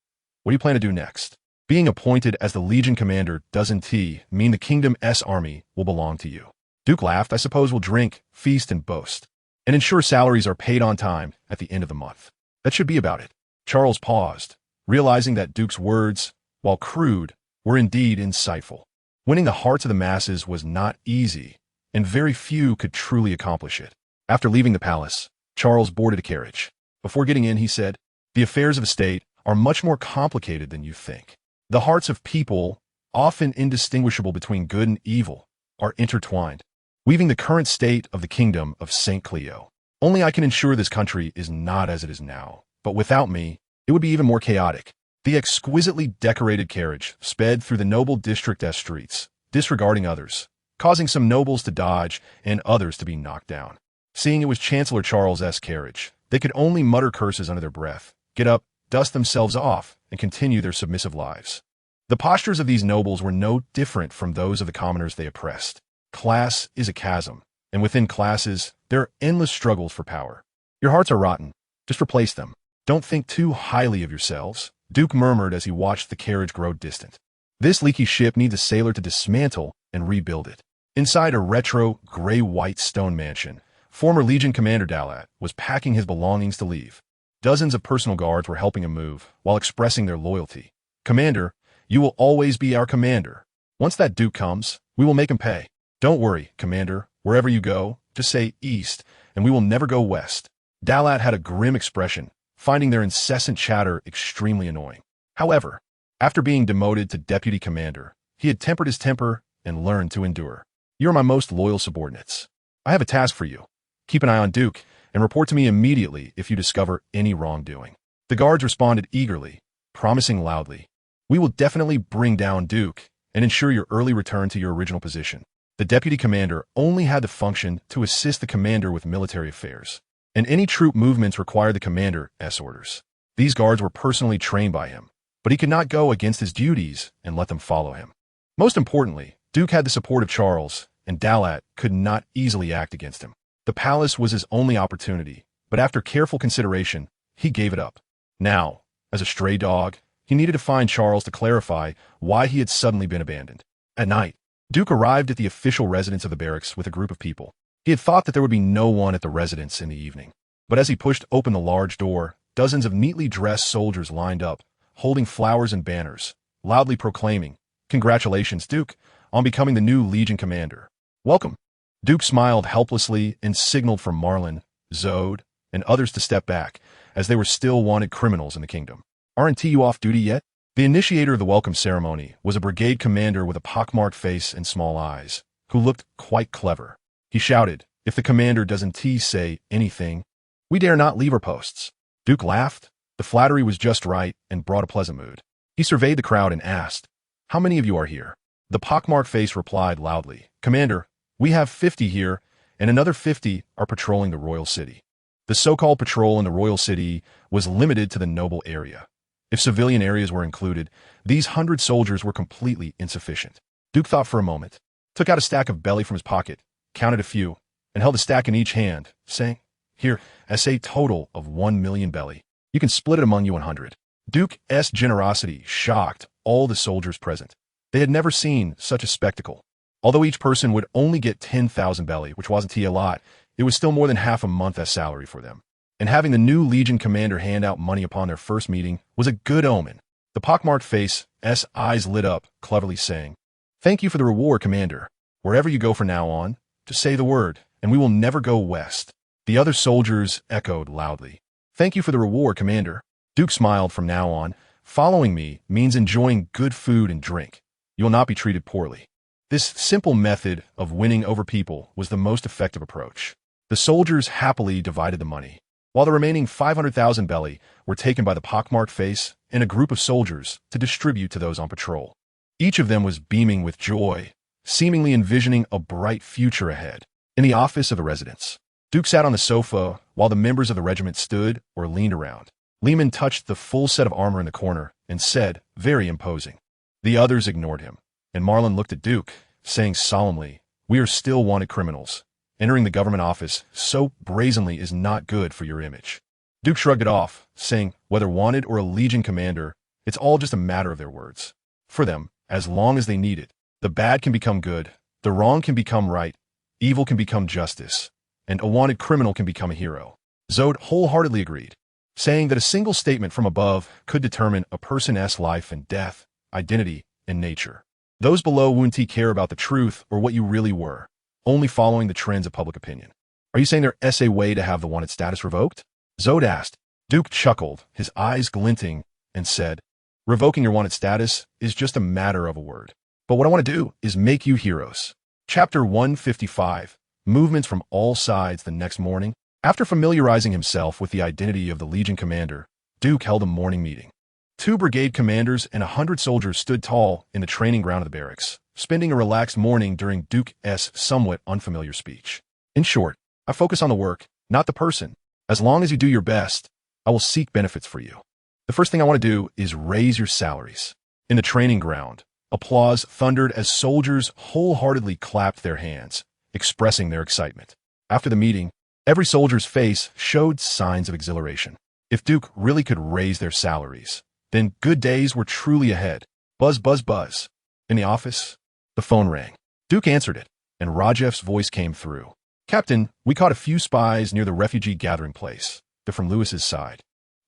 "What do you plan to do next?" "Being appointed as the Legion commander doesn't mean the kingdom's army will belong to you." Duke laughed. "I suppose we'll drink, feast, and boast, and ensure salaries are paid on time at the end of the month. That should be about it." Charles paused, realizing that Duke's words, while crude, were indeed insightful. Winning the hearts of the masses was not easy, and very few could truly accomplish it. After leaving the palace, Charles boarded a carriage. Before getting in, he said, "The affairs of a state are much more complicated than you think. The hearts of people, often indistinguishable between good and evil, are intertwined, weaving the current state of the kingdom of St. Cleo. Only I can ensure this country is not as it is now. But without me, it would be even more chaotic. The exquisitely decorated carriage sped through the noble district's streets, disregarding others, causing some nobles to dodge and others to be knocked down. Seeing it was Chancellor Charles's carriage, they could only mutter curses under their breath, get up, dust themselves off, and continue their submissive lives. The postures of these nobles were no different from those of the commoners they oppressed. Class is a chasm, and within classes, there are endless struggles for power. Your hearts are rotten. Just replace them. Don't think too highly of yourselves, Duke murmured as he watched the carriage grow distant. This leaky ship needs a sailor to dismantle and rebuild it. Inside a retro, gray-white stone mansion, former Legion Commander Dalat was packing his belongings to leave. Dozens of personal guards were helping him move while expressing their loyalty. Commander, you will always be our commander. Once that Duke comes, we will make him pay. Don't worry, Commander. Wherever you go, just say east, and we will never go west. Dalat had a grim expression, finding their incessant chatter extremely annoying. However, after being demoted to deputy commander, he had tempered his temper and learned to endure. You are my most loyal subordinates. I have a task for you. Keep an eye on Duke, and report to me immediately if you discover any wrongdoing. The guards responded eagerly, promising loudly, we will definitely bring down Duke and ensure your early return to your original position. The deputy commander only had the function to assist the commander with military affairs, and any troop movements required the commander's orders. These guards were personally trained by him, but he could not go against his duties and let them follow him. Most importantly, Duke had the support of Charles, and Dalat could not easily act against him. The palace was his only opportunity, but after careful consideration, he gave it up. Now, as a stray dog, he needed to find Charles to clarify why he had suddenly been abandoned. At night, Duke arrived at the official residence of the barracks with a group of people. He had thought that there would be no one at the residence in the evening, but as he pushed open the large door, dozens of neatly dressed soldiers lined up, holding flowers and banners, loudly proclaiming, "Congratulations, Duke, on becoming the new Legion commander. Welcome." Duke smiled helplessly and signaled for Marlin, Zode, and others to step back, as they were still wanted criminals in the kingdom. "Aren't you off duty yet?" The initiator of the welcome ceremony was a brigade commander with a pockmarked face and small eyes, who looked quite clever. He shouted, "If the commander doesn't say anything, we dare not leave our posts." Duke laughed. The flattery was just right and brought a pleasant mood. He surveyed the crowd and asked, "How many of you are here?" The pockmarked face replied loudly, "Commander, we have 50 here, and another 50 are patrolling the royal city." The so-called patrol in the royal city was limited to the noble area. If civilian areas were included, these 100 soldiers were completely insufficient. Duke thought for a moment, took out a stack of belly from his pocket, counted a few, and held a stack in each hand, saying, "Here, as a total of 1 million belly. You can split it among you 100. Duke's generosity shocked all the soldiers present. They had never seen such a spectacle. Although each person would only get 10,000 belly, which wasn't a lot, it was still more than half a month's salary for them. And having the new Legion commander hand out money upon their first meeting was a good omen. The pockmarked face's eyes lit up, cleverly saying, "Thank you for the reward, Commander. Wherever you go from now on, just say the word, and we will never go west." The other soldiers echoed loudly, "Thank you for the reward, Commander." Duke smiled. "From now on, following me means enjoying good food and drink. You will not be treated poorly." This simple method of winning over people was the most effective approach. The soldiers happily divided the money, while the remaining 500,000 belly were taken by the pockmarked face and a group of soldiers to distribute to those on patrol. Each of them was beaming with joy, seemingly envisioning a bright future ahead. In the office of the residence, Duke sat on the sofa while the members of the regiment stood or leaned around. Lehman touched the full set of armor in the corner and said, very imposing. The others ignored him, and Marlin looked at Duke, saying solemnly, "We are still wanted criminals. Entering the government office so brazenly is not good for your image." Duke shrugged it off, saying, "Whether wanted or a Legion commander, it's all just a matter of their words. For them, as long as they need it, the bad can become good, the wrong can become right, evil can become justice, and a wanted criminal can become a hero." Zode wholeheartedly agreed, saying that a single statement from above could determine a person's life and death, identity, and nature. Those below wouldn't care about the truth or what you really were, only following the trends of public opinion. "Are you saying there's a way to have the wanted status revoked?" Zode asked. Duke chuckled, his eyes glinting, and said, "Revoking your wanted status is just a matter of a word. But what I want to do is make you heroes." Chapter 155, Movements from All Sides the next morning. After familiarizing himself with the identity of the Legion commander, Duke held a morning meeting. 2 brigade commanders and 100 soldiers stood tall in the training ground of the barracks, spending a relaxed morning during Duke's somewhat unfamiliar speech. In short, I focus on the work, not the person. As long as you do your best, I will seek benefits for you. The first thing I want to do is raise your salaries. In the training ground, applause thundered as soldiers wholeheartedly clapped their hands, expressing their excitement. After the meeting, every soldier's face showed signs of exhilaration. If Duke really could raise their salaries, then good days were truly ahead. Buzz, buzz, buzz. In the office, the phone rang. Duke answered it, and Rajeff's voice came through. Captain, we caught a few spies near the refugee gathering place. They're from Lewis's side.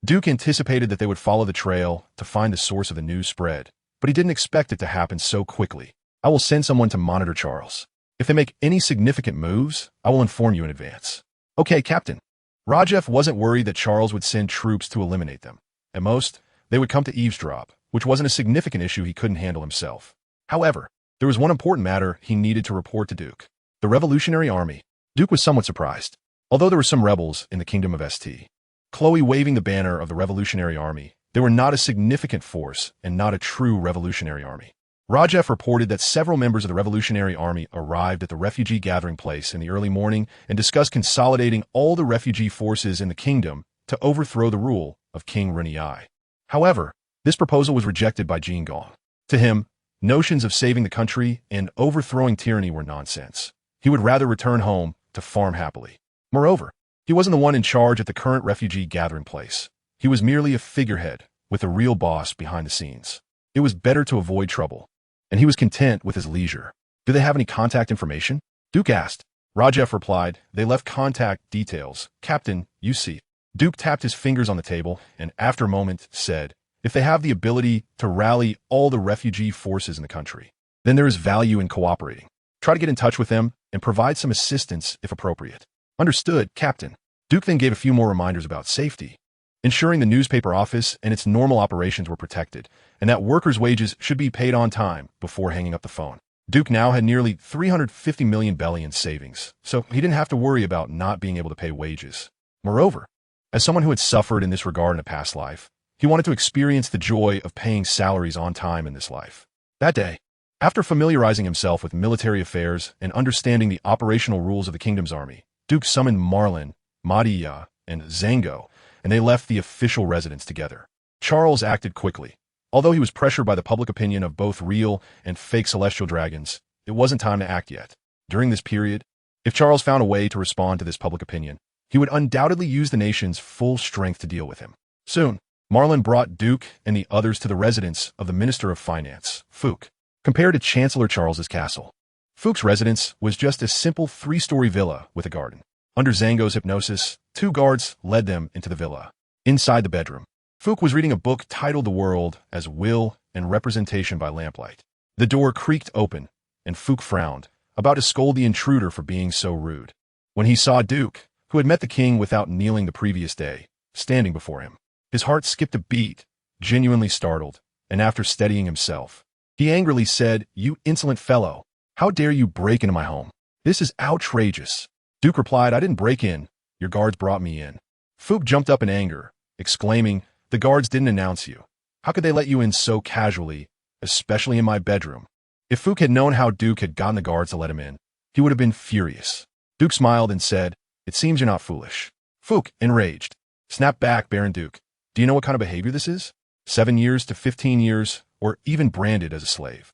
Duke anticipated that they would follow the trail to find the source of the news spread, but he didn't expect it to happen so quickly. I will send someone to monitor Charles. If they make any significant moves, I will inform you in advance. Okay, Captain. Rajeff wasn't worried that Charles would send troops to eliminate them. At most, they would come to eavesdrop, which wasn't a significant issue he couldn't handle himself. However, there was one important matter he needed to report to Duke. The Revolutionary Army. Duke was somewhat surprised. Although there were some rebels in the Kingdom of St. Chloe waving the banner of the Revolutionary Army, they were not a significant force and not a true Revolutionary Army. Rajeff reported that several members of the Revolutionary Army arrived at the refugee gathering place in the early morning and discussed consolidating all the refugee forces in the kingdom to overthrow the rule of King Ren'ai. However, this proposal was rejected by Jin Gong. To him, notions of saving the country and overthrowing tyranny were nonsense. He would rather return home to farm happily. Moreover, he wasn't the one in charge at the current refugee gathering place. He was merely a figurehead with a real boss behind the scenes. It was better to avoid trouble, and he was content with his leisure. Do they have any contact information? Duke asked. Rajeff replied, they left contact details. Captain, you see. Duke tapped his fingers on the table and after a moment said, if they have the ability to rally all the refugee forces in the country, then there is value in cooperating. Try to get in touch with them and provide some assistance if appropriate. Understood, Captain. Duke then gave a few more reminders about safety, ensuring the newspaper office and its normal operations were protected, and that workers' wages should be paid on time before hanging up the phone. Duke now had nearly 350 million belly in savings, so he didn't have to worry about not being able to pay wages. Moreover, as someone who had suffered in this regard in a past life, he wanted to experience the joy of paying salaries on time in this life. That day, after familiarizing himself with military affairs and understanding the operational rules of the kingdom's army, Duke summoned Marlin, Madia, and Zango, and they left the official residence together. Charles acted quickly. Although he was pressured by the public opinion of both real and fake celestial dragons, it wasn't time to act yet. During this period, if Charles found a way to respond to this public opinion, he would undoubtedly use the nation's full strength to deal with him. Soon, Marlin brought Duke and the others to the residence of the Minister of Finance, Fook, compared to Chancellor Charles's castle. Fook's residence was just a simple 3-story villa with a garden. Under Zango's hypnosis, 2 guards led them into the villa. Inside the bedroom, Fook was reading a book titled The World as Will and Representation by Lamplight. The door creaked open, and Fook frowned, about to scold the intruder for being so rude, when he saw Duke, who had met the king without kneeling the previous day, standing before him. His heart skipped a beat, genuinely startled, and after steadying himself, he angrily said, "You insolent fellow, how dare you break into my home? This is outrageous." Duke replied, "I didn't break in. Your guards brought me in." Fook jumped up in anger, exclaiming, "The guards didn't announce you. How could they let you in so casually, especially in my bedroom?" If Fook had known how Duke had gotten the guards to let him in, he would have been furious. Duke smiled and said, "It seems you're not foolish." Fook, enraged, snapped back, "Baron Duke, do you know what kind of behavior this is? 7 years to 15 years, or even branded as a slave."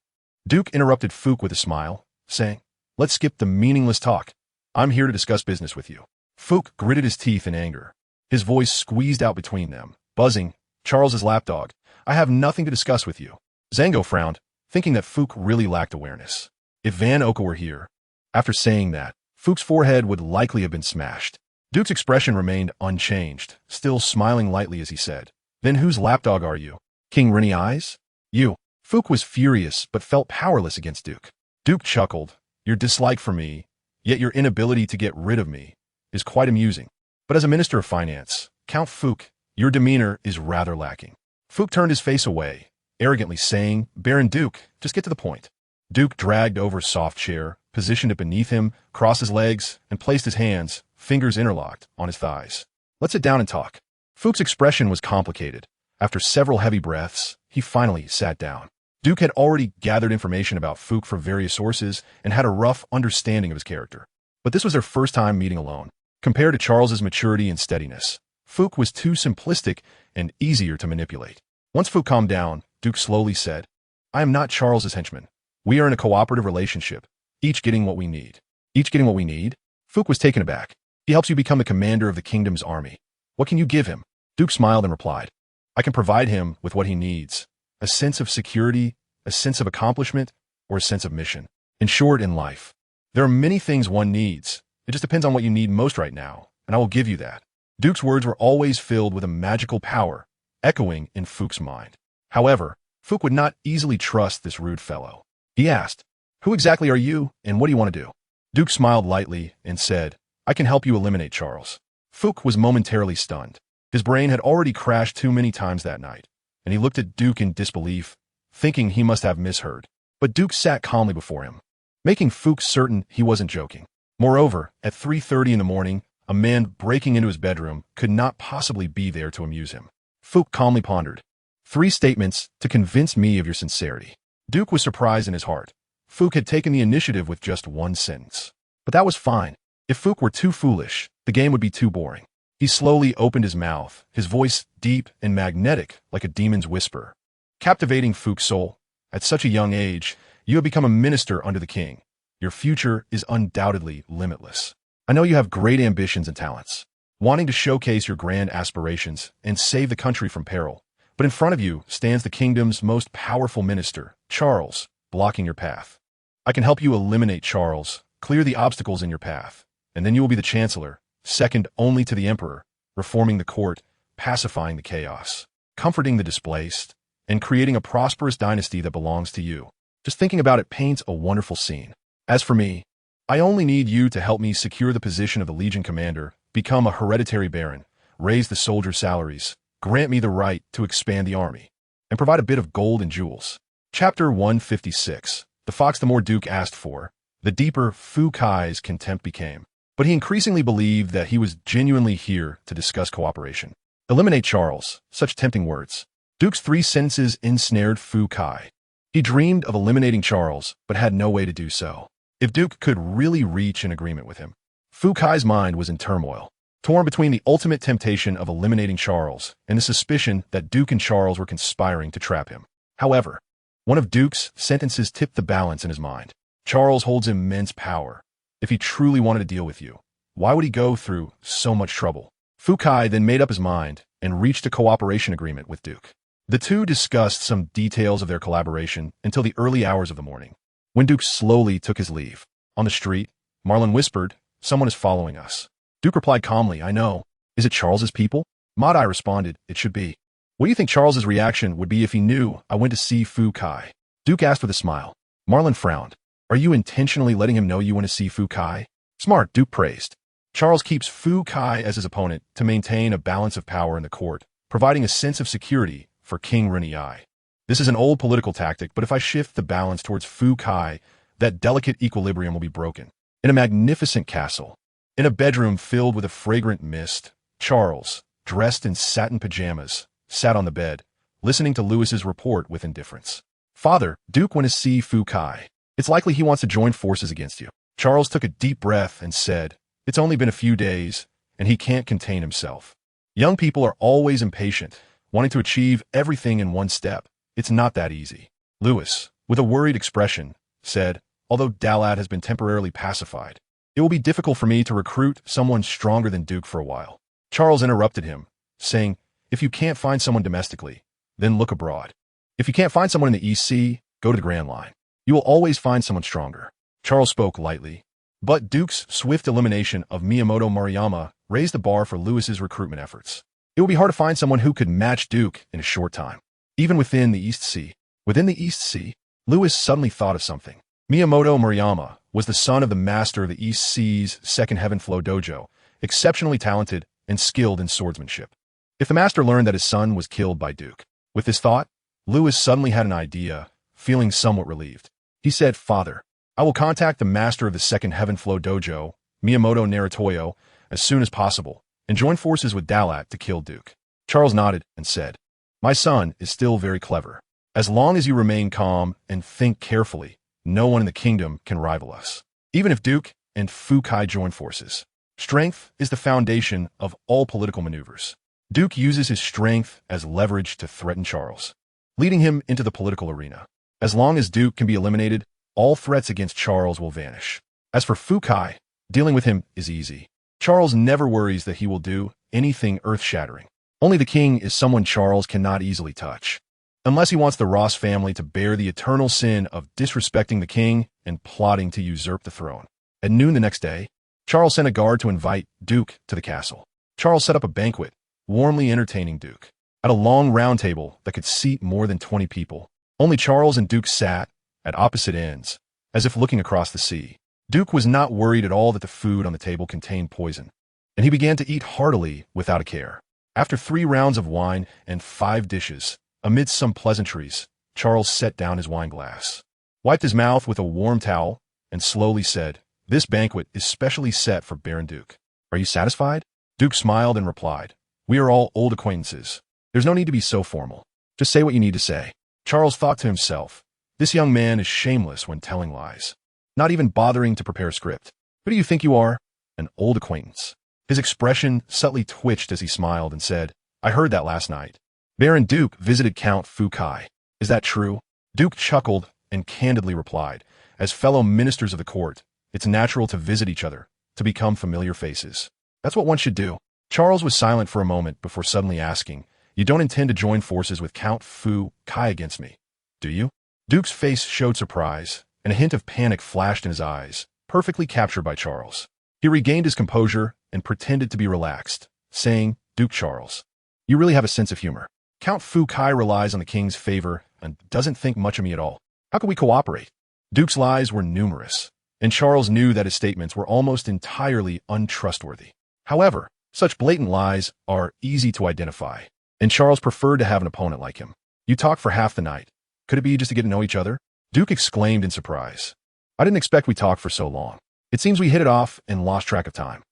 Duke interrupted Fook with a smile, saying, "Let's skip the meaningless talk. I'm here to discuss business with you." Fook gritted his teeth in anger. His voice squeezed out between them, buzzing, "Charles's lapdog, I have nothing to discuss with you." Zango frowned, thinking that Fook really lacked awareness. If Van Oka were here, after saying that, Fook's forehead would likely have been smashed. Duke's expression remained unchanged, still smiling lightly as he said, "Then whose lapdog are you? King Ren'ai's?" "You." Fook was furious but felt powerless against Duke. Duke chuckled, "Your dislike for me, yet your inability to get rid of me, is quite amusing. But as a Minister of Finance, Count Fook, your demeanor is rather lacking." Fook turned his face away, arrogantly saying, "Baron Duke, just get to the point." Duke dragged over a soft chair, positioned it beneath him, crossed his legs, and placed his hands, fingers interlocked on his thighs. Let's sit down and talk. Fuke's expression was complicated. After several heavy breaths, he finally sat down. Duke had already gathered information about Fuke from various sources and had a rough understanding of his character. But this was their first time meeting alone. Compared to Charles's maturity and steadiness, Fuke was too simplistic and easier to manipulate. Once Fuke calmed down, Duke slowly said, I am not Charles's henchman. We are in a cooperative relationship, each getting what we need. Each getting what we need? Fuke was taken aback. He helps you become the commander of the kingdom's army. What can you give him? Duke smiled and replied, I can provide him with what he needs. A sense of security, a sense of accomplishment, or a sense of mission. In short, in life, there are many things one needs. It just depends on what you need most right now, and I will give you that. Duke's words were always filled with a magical power, echoing in Fuke's mind. However, Fuke would not easily trust this rude fellow. He asked, Who exactly are you, and what do you want to do? Duke smiled lightly and said, I can help you eliminate Charles. Fuke was momentarily stunned. His brain had already crashed too many times that night, and he looked at Duke in disbelief, thinking he must have misheard. But Duke sat calmly before him, making Fuke certain he wasn't joking. Moreover, at 3:30 in the morning, a man breaking into his bedroom could not possibly be there to amuse him. Fuke calmly pondered. 3 statements to convince me of your sincerity. Duke was surprised in his heart. Fuke had taken the initiative with just 1 sentence. But that was fine. If Fuke were too foolish, the game would be too boring. He slowly opened his mouth, his voice deep and magnetic like a demon's whisper. Captivating Fuke's soul. At such a young age, you have become a minister under the king. Your future is undoubtedly limitless. I know you have great ambitions and talents, wanting to showcase your grand aspirations and save the country from peril. But in front of you stands the kingdom's most powerful minister, Charles, blocking your path. I can help you eliminate Charles, clear the obstacles in your path, and then you will be the chancellor, second only to the emperor, reforming the court, pacifying the chaos, comforting the displaced, and creating a prosperous dynasty that belongs to you. Just thinking about it paints a wonderful scene. As for me, I only need you to help me secure the position of the Legion commander, become a hereditary baron, raise the soldier salaries, grant me the right to expand the army, and provide a bit of gold and jewels. Chapter 156. The fox the more Duke asked for, the deeper Fuke's contempt became. But he increasingly believed that he was genuinely here to discuss cooperation. Eliminate Charles, such tempting words. Duke's 3 sentences ensnared Fuke. He dreamed of eliminating Charles, but had no way to do so. If Duke could really reach an agreement with him. Fuke's mind was in turmoil, torn between the ultimate temptation of eliminating Charles and the suspicion that Duke and Charles were conspiring to trap him. However, one of Duke's sentences tipped the balance in his mind. Charles holds immense power. If he truly wanted to deal with you, why would he go through so much trouble? Fuke then made up his mind and reached a cooperation agreement with Duke. The two discussed some details of their collaboration until the early hours of the morning, when Duke slowly took his leave. On the street, Marlin whispered, Someone is following us. Duke replied calmly, I know. Is it Charles's people? Madai responded, It should be. What do you think Charles's reaction would be if he knew I went to see Fuke? Duke asked with a smile. Marlin frowned. Are you intentionally letting him know you want to see Fuke? Smart, Duke praised. Charles keeps Fuke as his opponent to maintain a balance of power in the court, providing a sense of security for King Ren'ai. This is an old political tactic, but if I shift the balance towards Fuke, that delicate equilibrium will be broken. In a magnificent castle, in a bedroom filled with a fragrant mist, Charles, dressed in satin pajamas, sat on the bed, listening to Lewis's report with indifference. Father, Duke went to see Fuke. It's likely he wants to join forces against you. Charles took a deep breath and said, It's only been a few days, and he can't contain himself. Young people are always impatient, wanting to achieve everything in one step. It's not that easy. Lewis, with a worried expression, said, Although Dalat has been temporarily pacified, it will be difficult for me to recruit someone stronger than Duke for a while. Charles interrupted him, saying, If you can't find someone domestically, then look abroad. If you can't find someone in the East Sea, go to the Grand Line. You will always find someone stronger. Charles spoke lightly, but Duke's swift elimination of Miyamoto Maruyama raised the bar for Lewis's recruitment efforts. It would be hard to find someone who could match Duke in a short time, even within the East Sea. Within the East Sea, Lewis suddenly thought of something. Miyamoto Maruyama was the son of the master of the East Sea's Second Heaven Flow Dojo, exceptionally talented and skilled in swordsmanship. If the master learned that his son was killed by Duke, with this thought, Lewis suddenly had an idea, feeling somewhat relieved. He said, Father, I will contact the master of the Second Heaven Flow Dojo, Miyamoto Narutoyo, as soon as possible and join forces with Dalat to kill Duke. Charles nodded and said, "My son is still very clever. As long as you remain calm and think carefully, no one in the kingdom can rival us. Even if Duke and Fukai join forces. Strength is the foundation of all political maneuvers. Duke uses his strength as leverage to threaten Charles, leading him into the political arena. As long as Duke can be eliminated, all threats against Charles will vanish. As for Fukai, dealing with him is easy. Charles never worries that he will do anything earth-shattering. Only the king is someone Charles cannot easily touch, unless he wants the Ross family to bear the eternal sin of disrespecting the king and plotting to usurp the throne." At noon the next day, Charles sent a guard to invite Duke to the castle. Charles set up a banquet, warmly entertaining Duke. At a long round table that could seat more than 20 people, only Charles and Duke sat at opposite ends, as if looking across the sea. Duke was not worried at all that the food on the table contained poison, and he began to eat heartily without a care. After 3 rounds of wine and 5 dishes, amidst some pleasantries, Charles set down his wine glass, wiped his mouth with a warm towel, and slowly said, "This banquet is specially set for Baron Duke. Are you satisfied?" Duke smiled and replied, "We are all old acquaintances. There's no need to be so formal. Just say what you need to say." Charles thought to himself, "This young man is shameless when telling lies, not even bothering to prepare a script. Who do you think you are? An old acquaintance." His expression subtly twitched as he smiled and said, "I heard that last night. Baron Duke visited Count Fukai. Is that true?" Duke chuckled and candidly replied, "As fellow ministers of the court, it's natural to visit each other, to become familiar faces. That's what one should do." Charles was silent for a moment before suddenly asking, "You don't intend to join forces with Count Fukai against me, do you?" Duke's face showed surprise, and a hint of panic flashed in his eyes, perfectly captured by Charles. He regained his composure and pretended to be relaxed, saying, "Duke Charles, you really have a sense of humor. Count Fukai relies on the king's favor and doesn't think much of me at all. How can we cooperate?" Duke's lies were numerous, and Charles knew that his statements were almost entirely untrustworthy. However, such blatant lies are easy to identify, and Charles preferred to have an opponent like him. "You talked for half the night. Could it be just to get to know each other?" Duke exclaimed in surprise. "I didn't expect we talked for so long. It seems we hit it off and lost track of time."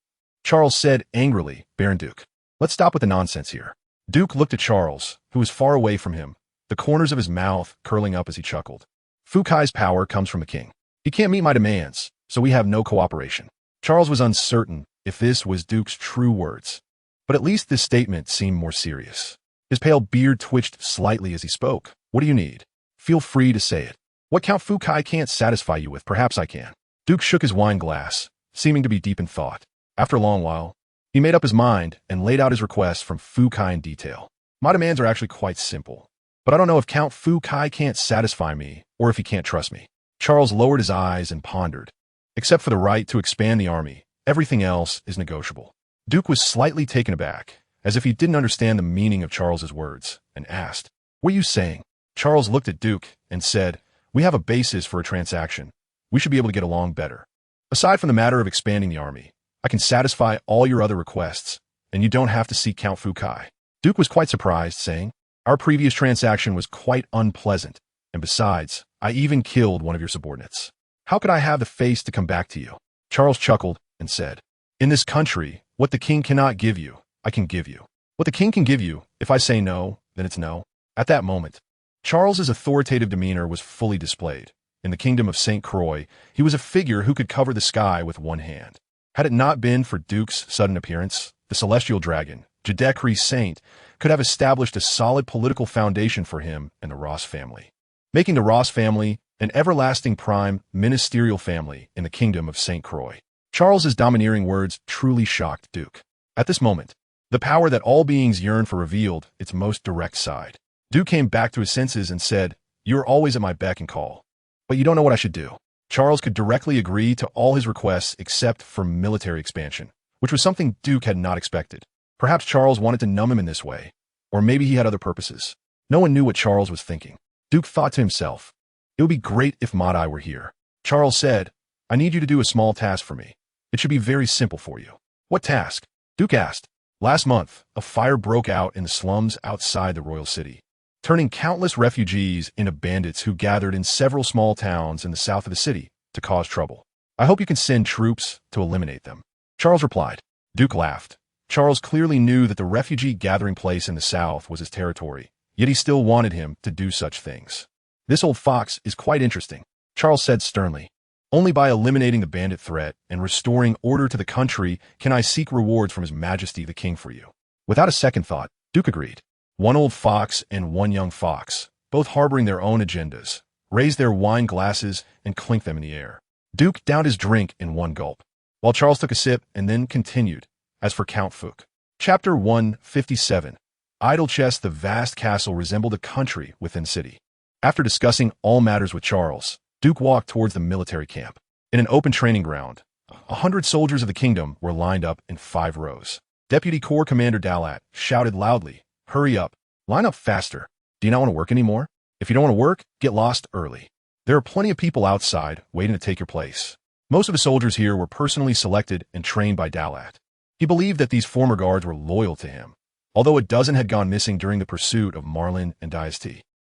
Charles said angrily, "Baron Duke, let's stop with the nonsense here." Duke looked at Charles, who was far away from him, the corners of his mouth curling up as he chuckled. "Fukai's power comes from the king. He can't meet my demands, so we have no cooperation." Charles was uncertain if this was Duke's true words, but at least this statement seemed more serious. His pale beard twitched slightly as he spoke. "What do you need? Feel free to say it. What Count Fukai can't satisfy you with, perhaps I can." Duke shook his wine glass, seeming to be deep in thought. After a long while, he made up his mind and laid out his requests from Fukai in detail. "My demands are actually quite simple, but I don't know if Count Fukai can't satisfy me or if he can't trust me." Charles lowered his eyes and pondered. "Except for the right to expand the army, everything else is negotiable." Duke was slightly taken aback, as if he didn't understand the meaning of Charles's words, and asked, "What are you saying?" Charles looked at Duke and said, "We have a basis for a transaction. We should be able to get along better. Aside from the matter of expanding the army, I can satisfy all your other requests, and you don't have to seek Count Fukai." Duke was quite surprised, saying, "Our previous transaction was quite unpleasant, and besides, I even killed one of your subordinates. How could I have the face to come back to you?" Charles chuckled and said, "In this country, what the king cannot give you, I can give you. What the king can give you, if I say no, then it's no." At that moment, Charles's authoritative demeanor was fully displayed. In the kingdom of St. Croix, he was a figure who could cover the sky with one hand. Had it not been for Duke's sudden appearance, the celestial dragon, Jadekri Saint, could have established a solid political foundation for him and the Ross family, making the Ross family an everlasting prime ministerial family in the kingdom of St. Croix. Charles's domineering words truly shocked Duke. At this moment, the power that all beings yearn for revealed its most direct side. Duke came back to his senses and said, "You are always at my beck and call, but you don't know what I should do." Charles could directly agree to all his requests except for military expansion, which was something Duke had not expected. Perhaps Charles wanted to numb him in this way, or maybe he had other purposes. No one knew what Charles was thinking. Duke thought to himself, "It would be great if Madai were here." Charles said, "I need you to do a small task for me. It should be very simple for you." "What task?" Duke asked. "Last month, a fire broke out in the slums outside the royal city, turning countless refugees into bandits who gathered in several small towns in the south of the city to cause trouble. I hope you can send troops to eliminate them." Charles replied, Duke laughed. Charles clearly knew that the refugee gathering place in the south was his territory, yet he still wanted him to do such things. This old fox is quite interesting, Charles said sternly. Only by eliminating the bandit threat and restoring order to the country can I seek rewards from His Majesty the King for you. Without a second thought, Duke agreed. One old fox and one young fox, both harboring their own agendas, raised their wine glasses and clinked them in the air. Duke downed his drink in one gulp, while Charles took a sip and then continued, as for Count Fook. Chapter 157. Idle Chest. The vast castle resembled a country within city. After discussing all matters with Charles, Duke walked towards the military camp. In an open training ground, 100 soldiers of the kingdom were lined up in 5 rows. Deputy Corps Commander Dalat shouted loudly, "Hurry up! Line up faster! Do you not want to work anymore? If you don't want to work, get lost early. There are plenty of people outside waiting to take your place." Most of the soldiers here were personally selected and trained by Dalat. He believed that these former guards were loyal to him, although a dozen had gone missing during the pursuit of Marlin and Diast.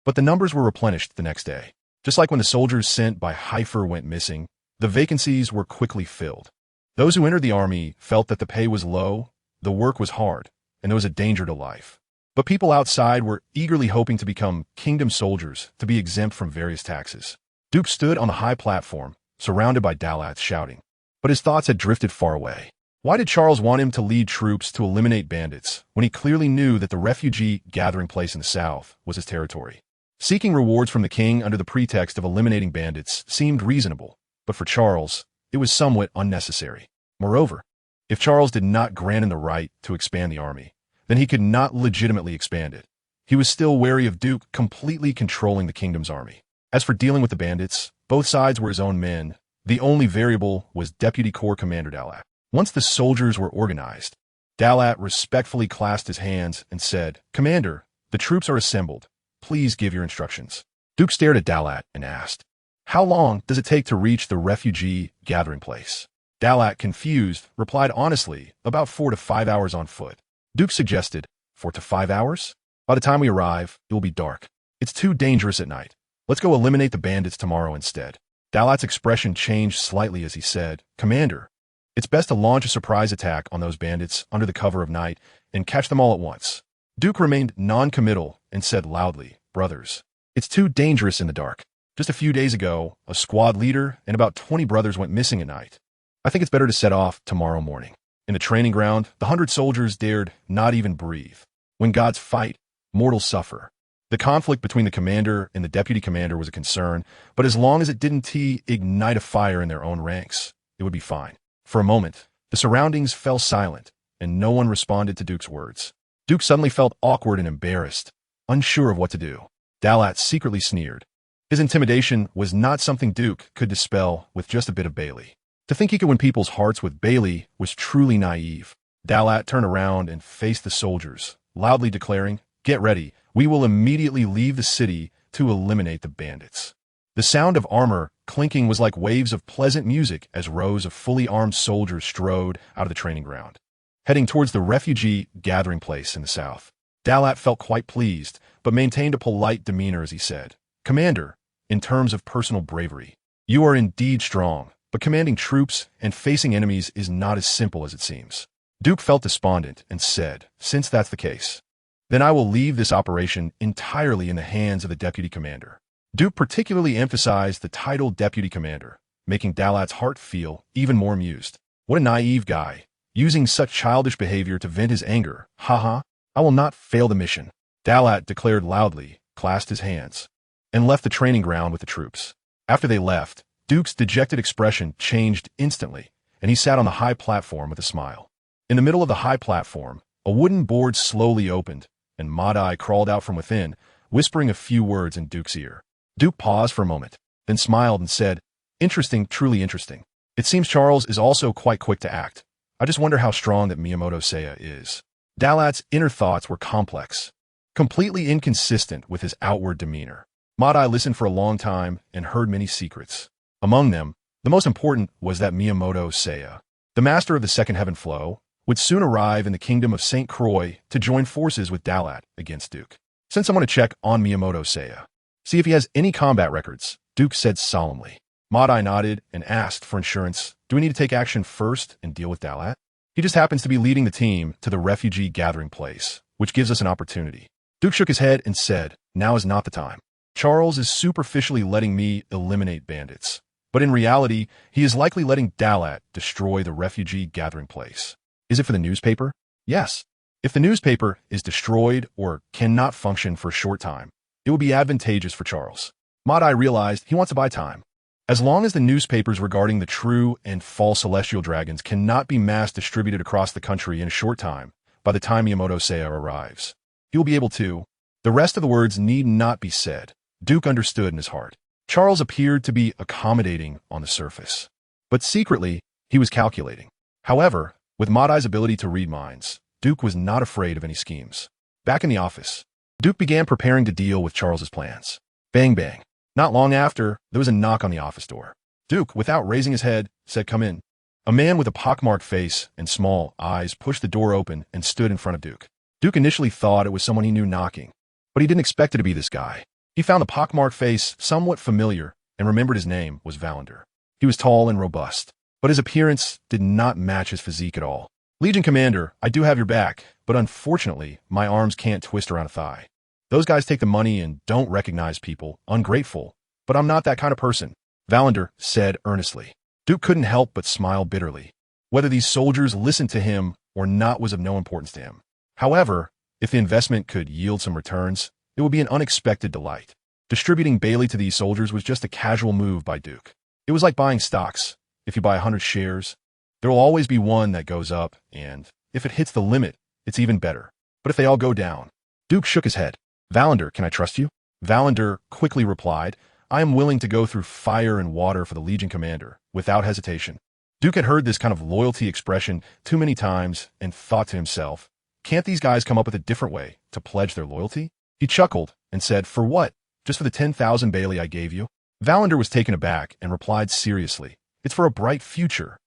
But the numbers were replenished the next day. Just like when the soldiers sent by Heifer went missing, the vacancies were quickly filled. Those who entered the army felt that the pay was low, the work was hard, and there was a danger to life. But people outside were eagerly hoping to become kingdom soldiers to be exempt from various taxes. Duke stood on the high platform, surrounded by Dalats shouting. But his thoughts had drifted far away. Why did Charles want him to lead troops to eliminate bandits when he clearly knew that the refugee gathering place in the south was his territory? Seeking rewards from the king under the pretext of eliminating bandits seemed reasonable, but for Charles, it was somewhat unnecessary. Moreover, if Charles did not grant him the right to expand the army, then he could not legitimately expand it. He was still wary of Duke completely controlling the kingdom's army. As for dealing with the bandits, both sides were his own men. The only variable was Deputy Corps Commander Dalat. Once the soldiers were organized, Dalat respectfully clasped his hands and said, "Commander, the troops are assembled. Please give your instructions." Duke stared at Dalat and asked, "How long does it take to reach the refugee gathering place?" Dalat, confused, replied honestly, "About 4 to 5 hours on foot." Duke suggested, 4 to 5 hours? By the time we arrive, it will be dark. It's too dangerous at night. Let's go eliminate the bandits tomorrow instead. Dalat's expression changed slightly as he said, "Commander, it's best to launch a surprise attack on those bandits under the cover of night and catch them all at once." Duke remained non-committal and said loudly, "Brothers, it's too dangerous in the dark. Just a few days ago, a squad leader and about 20 brothers went missing at night. I think it's better to set off tomorrow morning." In the training ground, the 100 soldiers dared not even breathe. When gods fight, mortals suffer. The conflict between the commander and the deputy commander was a concern, but as long as it didn't ignite a fire in their own ranks, it would be fine. For a moment, the surroundings fell silent, and no one responded to Duke's words. Duke suddenly felt awkward and embarrassed, unsure of what to do. Dalat secretly sneered. His intimidation was not something Duke could dispel with just a bit of Bailey. To think he could win people's hearts with Bailey was truly naive. Dalat turned around and faced the soldiers, loudly declaring, "Get ready, we will immediately leave the city to eliminate the bandits." The sound of armor clinking was like waves of pleasant music as rows of fully armed soldiers strode out of the training ground, heading towards the refugee gathering place in the south. Dalat felt quite pleased, but maintained a polite demeanor as he said, "Commander, in terms of personal bravery, you are indeed strong, but commanding troops and facing enemies is not as simple as it seems." Duke felt despondent and said, "Since that's the case, then I will leave this operation entirely in the hands of the deputy commander." Duke particularly emphasized the title deputy commander, making Dalat's heart feel even more amused. What a naive guy, using such childish behavior to vent his anger. "Haha, I will not fail the mission," Dalat declared loudly, clasped his hands, and left the training ground with the troops. After they left, Duke's dejected expression changed instantly, and he sat on the high platform with a smile. In the middle of the high platform, a wooden board slowly opened, and Madai crawled out from within, whispering a few words in Duke's ear. Duke paused for a moment, then smiled and said, "Interesting, truly interesting. It seems Charles is also quite quick to act. I just wonder how strong that Miyamoto Seiya is." Dalat's inner thoughts were complex, completely inconsistent with his outward demeanor. Madai listened for a long time and heard many secrets. Among them, the most important was that Miyamoto Seiya, the master of the second heaven flow, would soon arrive in the kingdom of St. Croix to join forces with Dalat against Duke. "Send someone to check on Miyamoto Seiya. See if he has any combat records," Duke said solemnly. Madai nodded and asked for insurance. "Do we need to take action first and deal with Dalat?" He just happens to be leading the team to the refugee gathering place, which gives us an opportunity. Duke shook his head and said, now is not the time. Charles is superficially letting me eliminate bandits, but in reality, he is likely letting Dalat destroy the refugee gathering place. Is it for the newspaper? Yes. If the newspaper is destroyed or cannot function for a short time, it will be advantageous for Charles. Madai realized he wants to buy time. As long as the newspapers regarding the true and false celestial dragons cannot be mass distributed across the country in a short time, by the time Yamato Seiya arrives, he will be able to. The rest of the words need not be said. Duke understood in his heart. Charles appeared to be accommodating on the surface, but secretly, he was calculating. However, with Madai's ability to read minds, Duke was not afraid of any schemes. Back in the office, Duke began preparing to deal with Charles's plans. Bang bang. Not long after, there was a knock on the office door. Duke, without raising his head, said, come in. A man with a pockmarked face and small eyes pushed the door open and stood in front of Duke. Duke initially thought it was someone he knew knocking, but he didn't expect it to be this guy. He found the pockmarked face somewhat familiar and remembered his name was Valander. He was tall and robust, but his appearance did not match his physique at all. Legion Commander, I do have your back, but unfortunately, my arms can't twist around a thigh. Those guys take the money and don't recognize people, ungrateful, but I'm not that kind of person, Valander said earnestly. Duke couldn't help but smile bitterly. Whether these soldiers listened to him or not was of no importance to him. However, if the investment could yield some returns, it would be an unexpected delight. Distributing Bailey to these soldiers was just a casual move by Duke. It was like buying stocks. If you buy 100 shares, there will always be one that goes up, and if it hits the limit, it's even better. But if they all go down, Duke shook his head. Valander, can I trust you? Valander quickly replied, I am willing to go through fire and water for the Legion Commander, without hesitation. Duke had heard this kind of loyalty expression too many times and thought to himself, can't these guys come up with a different way to pledge their loyalty? He chuckled and said, for what? Just for the 10,000 Bailey I gave you? Valander was taken aback and replied seriously, it's for a bright future.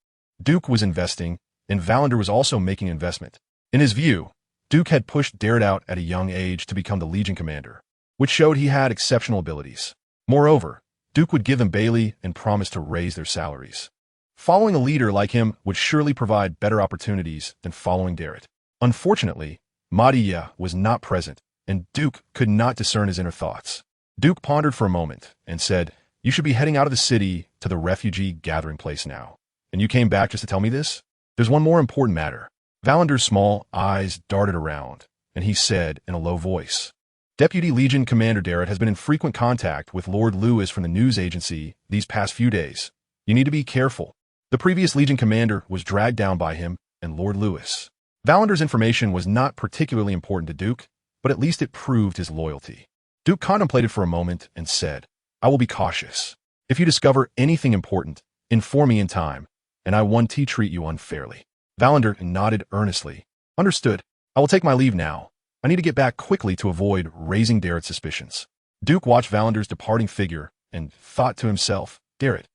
Duke was investing, and Valander was also making investment. In his view, Duke had pushed Darrett out at a young age to become the Legion Commander, which showed he had exceptional abilities. Moreover, Duke would give them Bailey and promised to raise their salaries. Following a leader like him would surely provide better opportunities than following Darrett. Unfortunately, Madaya was not present, and Duke could not discern his inner thoughts. Duke pondered for a moment and said, you should be heading out of the city to the refugee gathering place now. And you came back just to tell me this? There's one more important matter. Valander's small eyes darted around, and he said in a low voice, Deputy Legion Commander Darrett has been in frequent contact with Lord Lewis from the news agency these past few days. You need to be careful. The previous Legion Commander was dragged down by him and Lord Lewis. Valander's information was not particularly important to Duke, but at least it proved his loyalty. Duke contemplated for a moment and said, I will be cautious. If you discover anything important, inform me in time, and I won't treat you unfairly. Valander nodded earnestly. Understood. I will take my leave now. I need to get back quickly to avoid raising Darrett's suspicions. Duke watched Valander's departing figure and thought to himself, Darrett,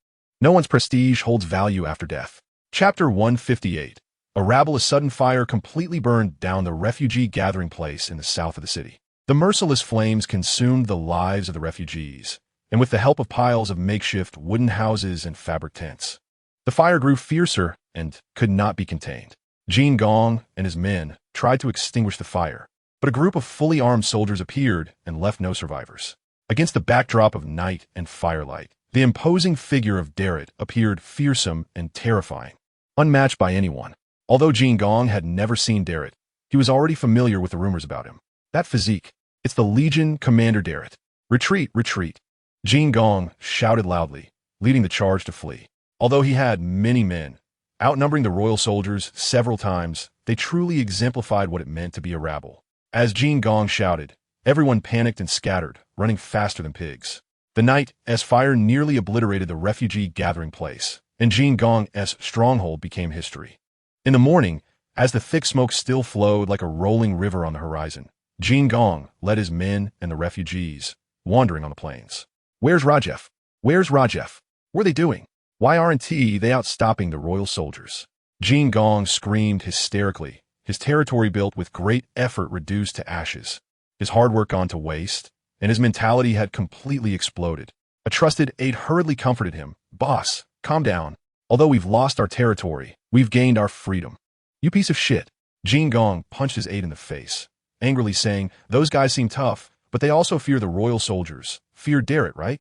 no one's prestige holds value after death. Chapter 158. A sudden fire completely burned down the refugee gathering place in the south of the city. The merciless flames consumed the lives of the refugees, and with the help of piles of makeshift wooden houses and fabric tents, the fire grew fiercer and could not be contained. Jin Gong and his men tried to extinguish the fire, but a group of fully armed soldiers appeared and left no survivors. Against the backdrop of night and firelight, the imposing figure of Darrett appeared fearsome and terrifying, unmatched by anyone. Although Jin Gong had never seen Darrett, he was already familiar with the rumors about him. That physique, it's the Legion Commander Darrett. Retreat, retreat. Jin Gong shouted loudly, leading the charge to flee. Although he had many men, outnumbering the royal soldiers several times, they truly exemplified what it meant to be a rabble. As Jin Gong shouted, everyone panicked and scattered, running faster than pigs. The night as fire nearly obliterated the refugee gathering place, and Jin Gong's stronghold became history. In the morning, as the thick smoke still flowed like a rolling river on the horizon, Jin Gong led his men and the refugees, wandering on the plains. Where's Rajef? Where's Rajef? What are they doing? Why aren't they out stopping the royal soldiers? Jin Gong screamed hysterically, his territory built with great effort reduced to ashes, his hard work gone to waste, and his mentality had completely exploded. A trusted aide hurriedly comforted him. Boss, calm down. Although we've lost our territory, we've gained our freedom. You piece of shit. Jin Gong punched his aide in the face, angrily saying, those guys seem tough, but they also fear the royal soldiers. Fear Darrett, right?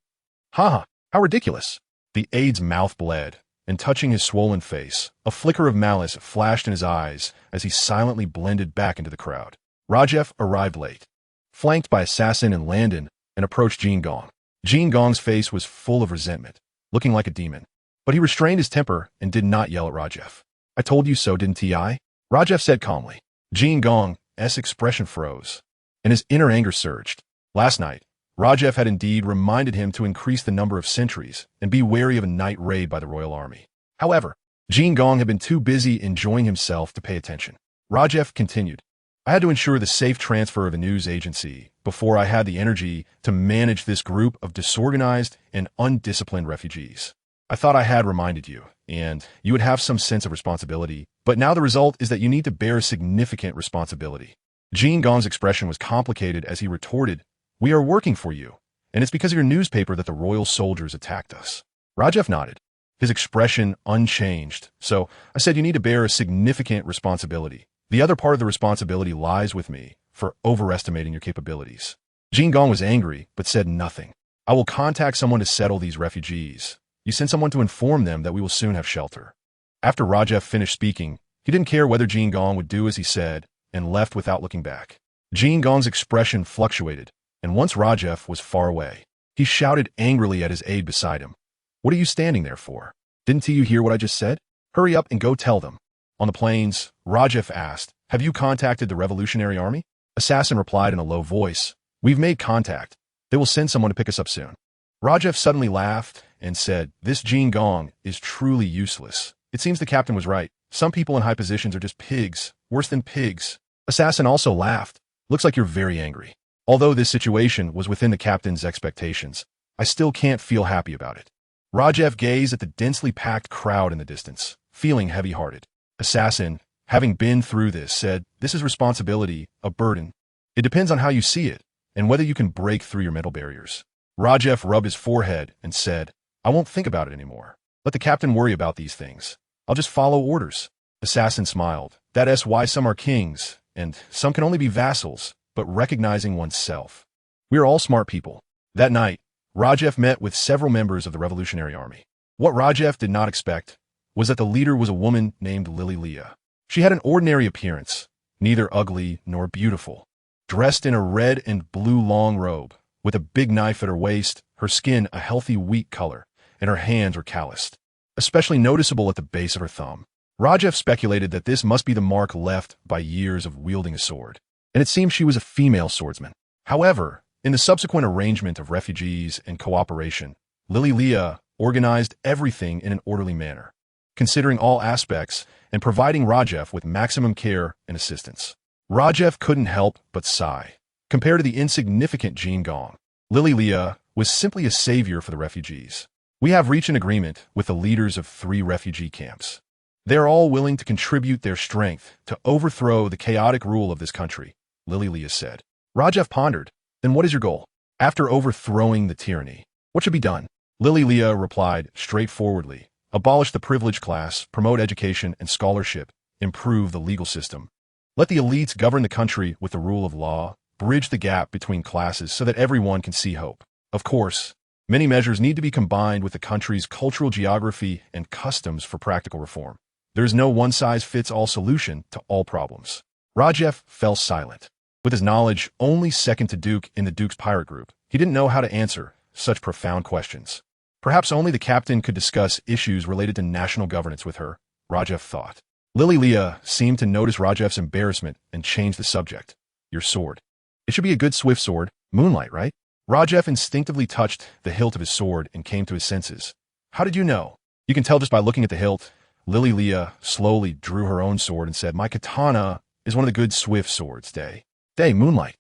Haha, how ridiculous. The aide's mouth bled, and touching his swollen face, a flicker of malice flashed in his eyes as he silently blended back into the crowd. Rajef arrived late, flanked by Assassin and Landon, and approached Jin Gong. Jin Gong's face was full of resentment, looking like a demon. But he restrained his temper and did not yell at Rajef. I told you so, didn't I? Rajef said calmly. Jin Gong's expression froze, and his inner anger surged. Last night, Rajef had indeed reminded him to increase the number of sentries and be wary of a night raid by the royal army. However, Jin Gong had been too busy enjoying himself to pay attention. Rajef continued, I had to ensure the safe transfer of a news agency before I had the energy to manage this group of disorganized and undisciplined refugees. I thought I had reminded you, and you would have some sense of responsibility, but now the result is that you need to bear significant responsibility. Jin Gong's expression was complicated as he retorted, we are working for you, and it's because of your newspaper that the royal soldiers attacked us. Rajef nodded, his expression unchanged. So I said you need to bear a significant responsibility. The other part of the responsibility lies with me for overestimating your capabilities. Jin Gong was angry, but said nothing. I will contact someone to settle these refugees. You send someone to inform them that we will soon have shelter. After Rajef finished speaking, he didn't care whether Jin Gong would do as he said, and left without looking back. Jin Gong's expression fluctuated, and once Rajef was far away, he shouted angrily at his aide beside him. What are you standing there for? Didn't you hear what I just said? Hurry up and go tell them. On the plains, Rajef asked, have you contacted the Revolutionary Army? Assassin replied in a low voice, we've made contact. They will send someone to pick us up soon. Rajef suddenly laughed and said, this Jin Gong is truly useless. It seems the captain was right. Some people in high positions are just pigs, worse than pigs. Assassin also laughed. Looks like you're very angry. Although this situation was within the captain's expectations, I still can't feel happy about it. Rajef gazed at the densely packed crowd in the distance, feeling heavy-hearted. Assassin, having been through this, said, this is responsibility, a burden. It depends on how you see it, and whether you can break through your mental barriers. Rajef rubbed his forehead and said, I won't think about it anymore. Let the captain worry about these things. I'll just follow orders. Assassin smiled. That's why some are kings, and some can only be vassals, but recognizing oneself. We are all smart people. That night, Rajef met with several members of the Revolutionary Army. What Rajef did not expect was that the leader was a woman named Lily Leah. She had an ordinary appearance, neither ugly nor beautiful. Dressed in a red and blue long robe, with a big knife at her waist, her skin a healthy wheat color, and her hands were calloused, especially noticeable at the base of her thumb. Rajef speculated that this must be the mark left by years of wielding a sword, and it seemed she was a female swordsman. However, in the subsequent arrangement of refugees and cooperation, Lily Leah organized everything in an orderly manner, considering all aspects and providing Rajef with maximum care and assistance. Rajef couldn't help but sigh. Compared to the insignificant Jin Gong, Lily Leah was simply a savior for the refugees. We have reached an agreement with the leaders of 3 refugee camps. They are all willing to contribute their strength to overthrow the chaotic rule of this country, Lily Leah said. Rajef pondered, then what is your goal? After overthrowing the tyranny, what should be done? Lily Leah replied straightforwardly, abolish the privileged class, promote education and scholarship, improve the legal system. Let the elites govern the country with the rule of law, bridge the gap between classes so that everyone can see hope. Of course, many measures need to be combined with the country's cultural geography and customs for practical reform. There is no one-size-fits-all solution to all problems. Rajef fell silent. With his knowledge only second to Duke in the Duke's pirate group, he didn't know how to answer such profound questions. Perhaps only the captain could discuss issues related to national governance with her, Rajef thought. Lily Leah seemed to notice Rajef's embarrassment and changed the subject. Your sword. It should be a good swift sword, moonlight, right? Rajef instinctively touched the hilt of his sword and came to his senses. How did you know? You can tell just by looking at the hilt. Lily Leah slowly drew her own sword and said, my katana is one of the good swift swords, Day, moonlight.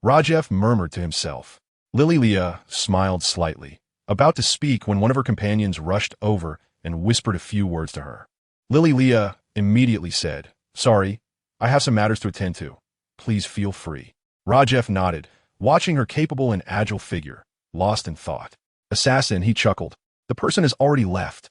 Rajef murmured to himself. Lily Leah smiled slightly, about to speak when one of her companions rushed over and whispered a few words to her. Lily Leah immediately said, sorry, I have some matters to attend to. Please feel free. Rajef nodded, watching her capable and agile figure, lost in thought. Assassin, he chuckled. The person has already left.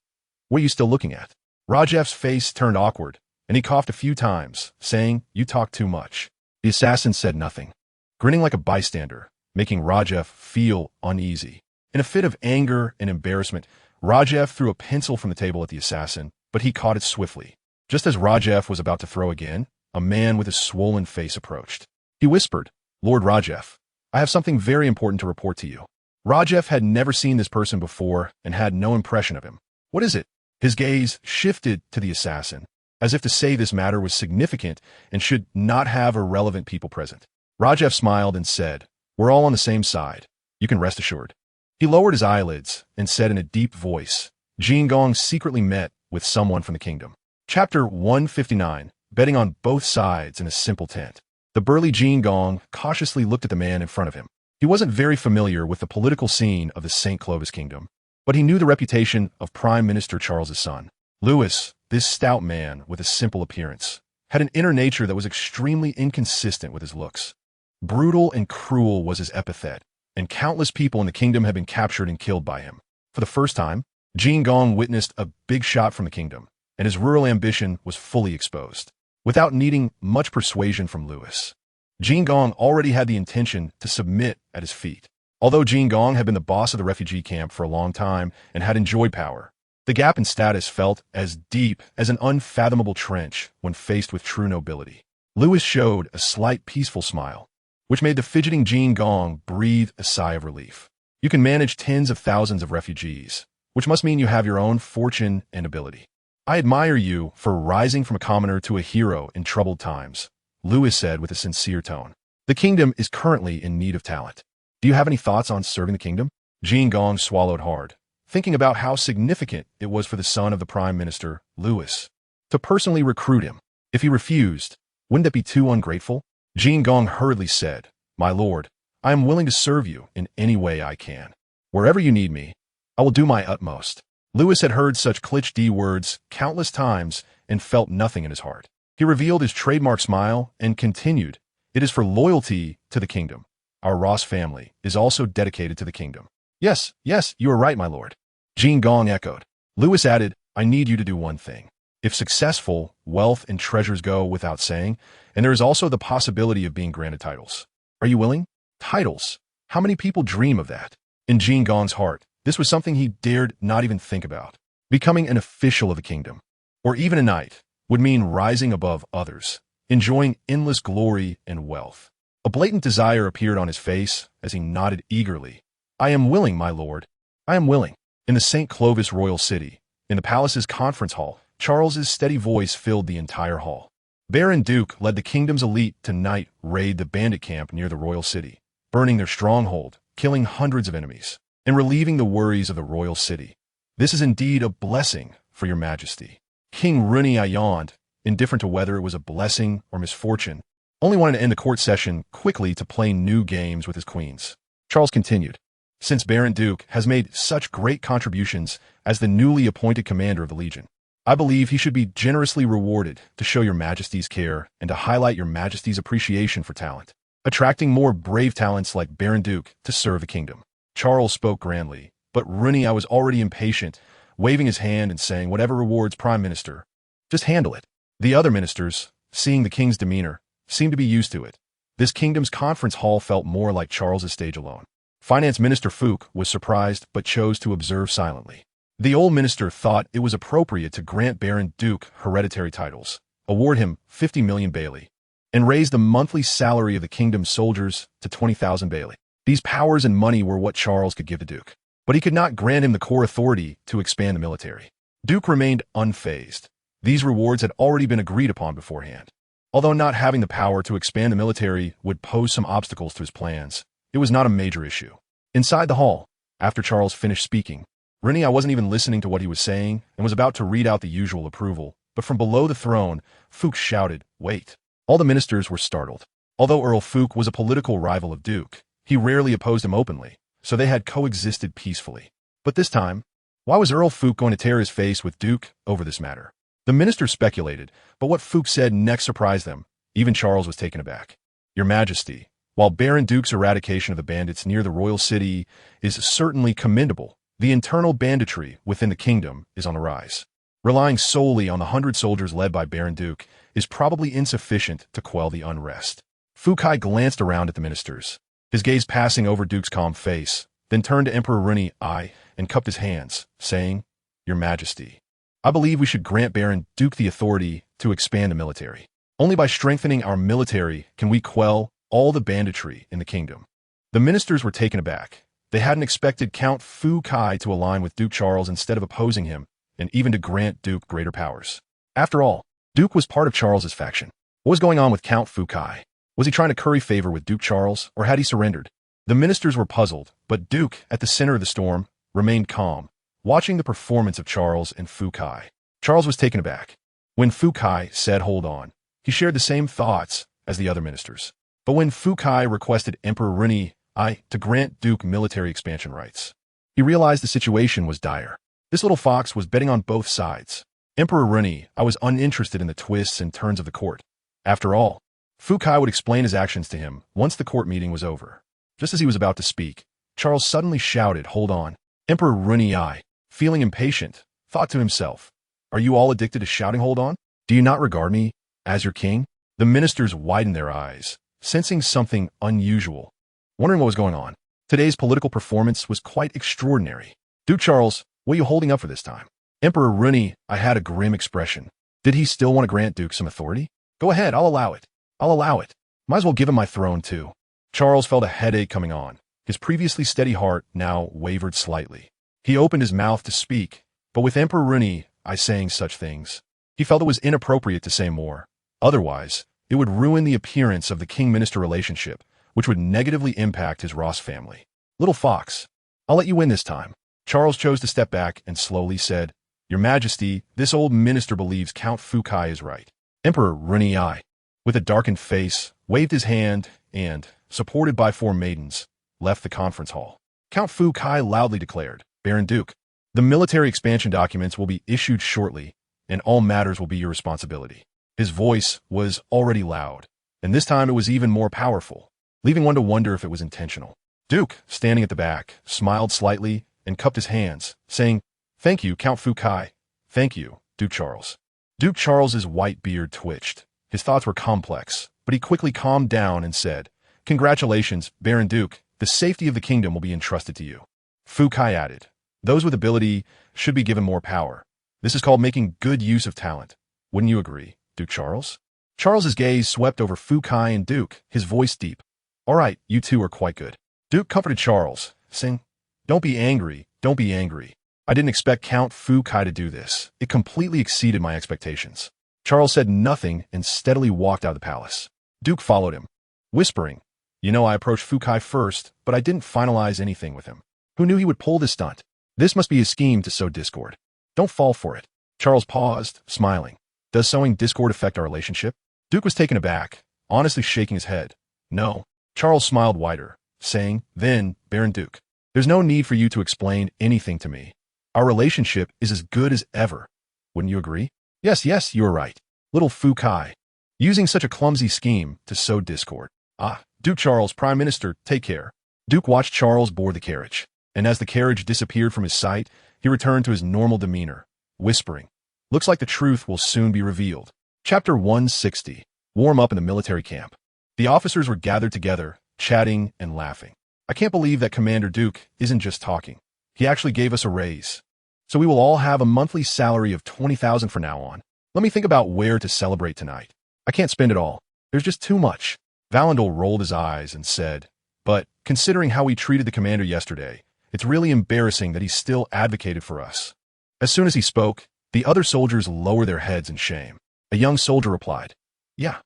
What are you still looking at? Rajef's face turned awkward, and he coughed a few times, saying, "You talk too much." The assassin said nothing, grinning like a bystander, making Rajef feel uneasy. In a fit of anger and embarrassment, Rajef threw a pencil from the table at the assassin, but he caught it swiftly. Just as Rajef was about to throw again, a man with a swollen face approached. He whispered, "Lord Rajef, I have something very important to report to you." Rajef had never seen this person before and had no impression of him. "What is it?" His gaze shifted to the assassin, as if to say this matter was significant and should not have irrelevant people present. Rajef smiled and said, "We're all on the same side. You can rest assured." He lowered his eyelids and said in a deep voice, "Jin Gong secretly met with someone from the kingdom." Chapter 159, Betting on Both Sides in a Simple Tent. The burly Jin Gong cautiously looked at the man in front of him. He wasn't very familiar with the political scene of the St. Clovis kingdom, but he knew the reputation of Prime Minister Charles's son. Louis, this stout man with a simple appearance, had an inner nature that was extremely inconsistent with his looks. Brutal and cruel was his epithet, and countless people in the kingdom had been captured and killed by him. For the first time, Jin Gong witnessed a big shot from the kingdom, and his rural ambition was fully exposed. Without needing much persuasion from Louis, Jin Gong already had the intention to submit at his feet. Although Jin Gong had been the boss of the refugee camp for a long time and had enjoyed power, the gap in status felt as deep as an unfathomable trench when faced with true nobility. Louis showed a slight peaceful smile, which made the fidgeting Jin Gong breathe a sigh of relief. You can manage tens of thousands of refugees, which must mean you have your own fortune and ability. I admire you for rising from a commoner to a hero in troubled times, Louis said with a sincere tone. The kingdom is currently in need of talent. Do you have any thoughts on serving the kingdom? Jin Gong swallowed hard, thinking about how significant it was for the son of the prime minister, Louis, to personally recruit him. If he refused, wouldn't that be too ungrateful? Jin Gong hurriedly said, "My lord, I am willing to serve you in any way I can. Wherever you need me, I will do my utmost." Louis had heard such cliché words countless times and felt nothing in his heart. He revealed his trademark smile and continued, "It is for loyalty to the kingdom. Our Ross family is also dedicated to the kingdom." Yes, you are right, my lord," Jin Gong echoed. Louis added, "I need you to do one thing. If successful, wealth and treasures go without saying, and there is also the possibility of being granted titles. Are you willing? Titles. How many people dream of that?" In Jin Gong's heart, this was something he dared not even think about. Becoming an official of the kingdom, or even a knight, would mean rising above others, enjoying endless glory and wealth. A blatant desire appeared on his face as he nodded eagerly. "I am willing, my lord. I am willing." In the St. Clovis royal city, in the palace's conference hall, Charles's steady voice filled the entire hall. Baron Duke led the kingdom's elite to night raid the bandit camp near the royal city, burning their stronghold, killing hundreds of enemies, and relieving the worries of the royal city. "This is indeed a blessing for your majesty." King Runei yawned, indifferent to whether it was a blessing or misfortune, only wanted to end the court session quickly to play new games with his queens. Charles continued, "Since Baron Duke has made such great contributions as the newly appointed commander of the Legion, I believe he should be generously rewarded to show your majesty's care and to highlight your majesty's appreciation for talent, attracting more brave talents like Baron Duke to serve the kingdom." Charles spoke grandly, but Runei was already impatient, waving his hand and saying, "Whatever rewards Prime Minister, just handle it." The other ministers, seeing the king's demeanor, seemed to be used to it. This kingdom's conference hall felt more like Charles's stage alone. Finance Minister Fook was surprised but chose to observe silently. The old minister thought it was appropriate to grant Baron Duke hereditary titles, award him 50 million Bailey, and raise the monthly salary of the kingdom's soldiers to 20,000 Bailey. These powers and money were what Charles could give the Duke, but he could not grant him the core authority to expand the military. Duke remained unfazed. These rewards had already been agreed upon beforehand. Although not having the power to expand the military would pose some obstacles to his plans, it was not a major issue. Inside the hall, after Charles finished speaking, Runei wasn't even listening to what he was saying and was about to read out the usual approval, but from below the throne, Fook shouted, "Wait." All the ministers were startled. Although Earl Fook was a political rival of Duke, he rarely opposed him openly, so they had coexisted peacefully. But this time, why was Earl Fook going to tear his face with Duke over this matter? The ministers speculated, but what Fook said next surprised them. Even Charles was taken aback. "Your Majesty, while Baron Duke's eradication of the bandits near the royal city is certainly commendable, the internal banditry within the kingdom is on the rise. Relying solely on the 100 soldiers led by Baron Duke is probably insufficient to quell the unrest. Fukai glanced around at the ministers, his gaze passing over Duke's calm face, then turned to Emperor Runi I and cupped his hands, saying, "Your Majesty, I believe we should grant Baron Duke the authority to expand the military. Only by strengthening our military can we quell all the banditry in the kingdom." The ministers were taken aback. They hadn't expected Count Fukai to align with Duke Charles instead of opposing him, and even to grant Duke greater powers. After all, Duke was part of Charles's faction. What was going on with Count Fukai? Was he trying to curry favor with Duke Charles, or had he surrendered? The ministers were puzzled, but Duke, at the center of the storm, remained calm, watching the performance of Charles and Fukai. Charles was taken aback. When Fukai said hold on, he shared the same thoughts as the other ministers. But when Fukai requested Emperor Runi I to grant Duke military expansion rights, he realized the situation was dire. This little fox was betting on both sides. Emperor Runi I was uninterested in the twists and turns of the court. After all, Fukai would explain his actions to him once the court meeting was over. Just as he was about to speak, Charles suddenly shouted, "Hold on." Emperor Runi I, feeling impatient, thought to himself, "Are you all addicted to shouting hold on? Do you not regard me as your king?" The ministers widened their eyes, sensing something unusual, wondering what was going on. Today's political performance was quite extraordinary. "Duke Charles, what are you holding up for this time?" Emperor Runi I had a grim expression. Did he still want to grant Duke some authority? "Go ahead, I'll allow it. I'll allow it. Might as well give him my throne too." Charles felt a headache coming on. His previously steady heart now wavered slightly. He opened his mouth to speak, but with Emperor Runi I saying such things, he felt it was inappropriate to say more. Otherwise, it would ruin the appearance of the king-minister relationship, which would negatively impact his Ross family. "Little fox, I'll let you win this time." Charles chose to step back and slowly said, "Your Majesty, this old minister believes Count Fukai is right." Emperor Runi I, with a darkened face, waved his hand and, supported by 4 maidens, left the conference hall. Count Fukai loudly declared, "Baron Duke, the military expansion documents will be issued shortly, and all matters will be your responsibility." His voice was already loud, and this time it was even more powerful, leaving one to wonder if it was intentional. Duke, standing at the back, smiled slightly and cupped his hands, saying, "Thank you, Count Fukai. Thank you, Duke Charles." Duke Charles's white beard twitched. His thoughts were complex, but he quickly calmed down and said, "Congratulations, Baron Duke. The safety of the kingdom will be entrusted to you." Fukai added, "Those with ability should be given more power. This is called making good use of talent. Wouldn't you agree, Duke Charles?" Charles's gaze swept over Fukai and Duke, his voice deep. "All right, you two are quite good." Duke comforted Charles, saying, "Don't be angry, don't be angry. I didn't expect Count Fukai to do this. It completely exceeded my expectations." Charles said nothing and steadily walked out of the palace. Duke followed him, whispering, "You know, I approached Fukai first, but I didn't finalize anything with him. Who knew he would pull this stunt? This must be his scheme to sow discord. Don't fall for it." Charles paused, smiling. "Does sowing discord affect our relationship?" Duke was taken aback, honestly shaking his head. "No." Charles smiled wider, saying, "Then, Baron Duke, there's no need for you to explain anything to me. Our relationship is as good as ever. Wouldn't you agree?" Yes, you are right. Little Fukai, using such a clumsy scheme to sow discord. "Ah, Duke Charles, Prime Minister, take care." Duke watched Charles board the carriage, and as the carriage disappeared from his sight, he returned to his normal demeanor, whispering, "Looks like the truth will soon be revealed." Chapter 160. Warm up in the military camp. The officers were gathered together, chatting and laughing. "I can't believe that Commander Duke isn't just talking. He actually gave us a raise. So we will all have a monthly salary of 20,000 from now on. Let me think about where to celebrate tonight. I can't spend it all. There's just too much." Valendal rolled his eyes and said, "But considering how we treated the commander yesterday, it's really embarrassing that he still advocated for us." As soon as he spoke, the other soldiers lowered their heads in shame. A young soldier replied, "Yeah,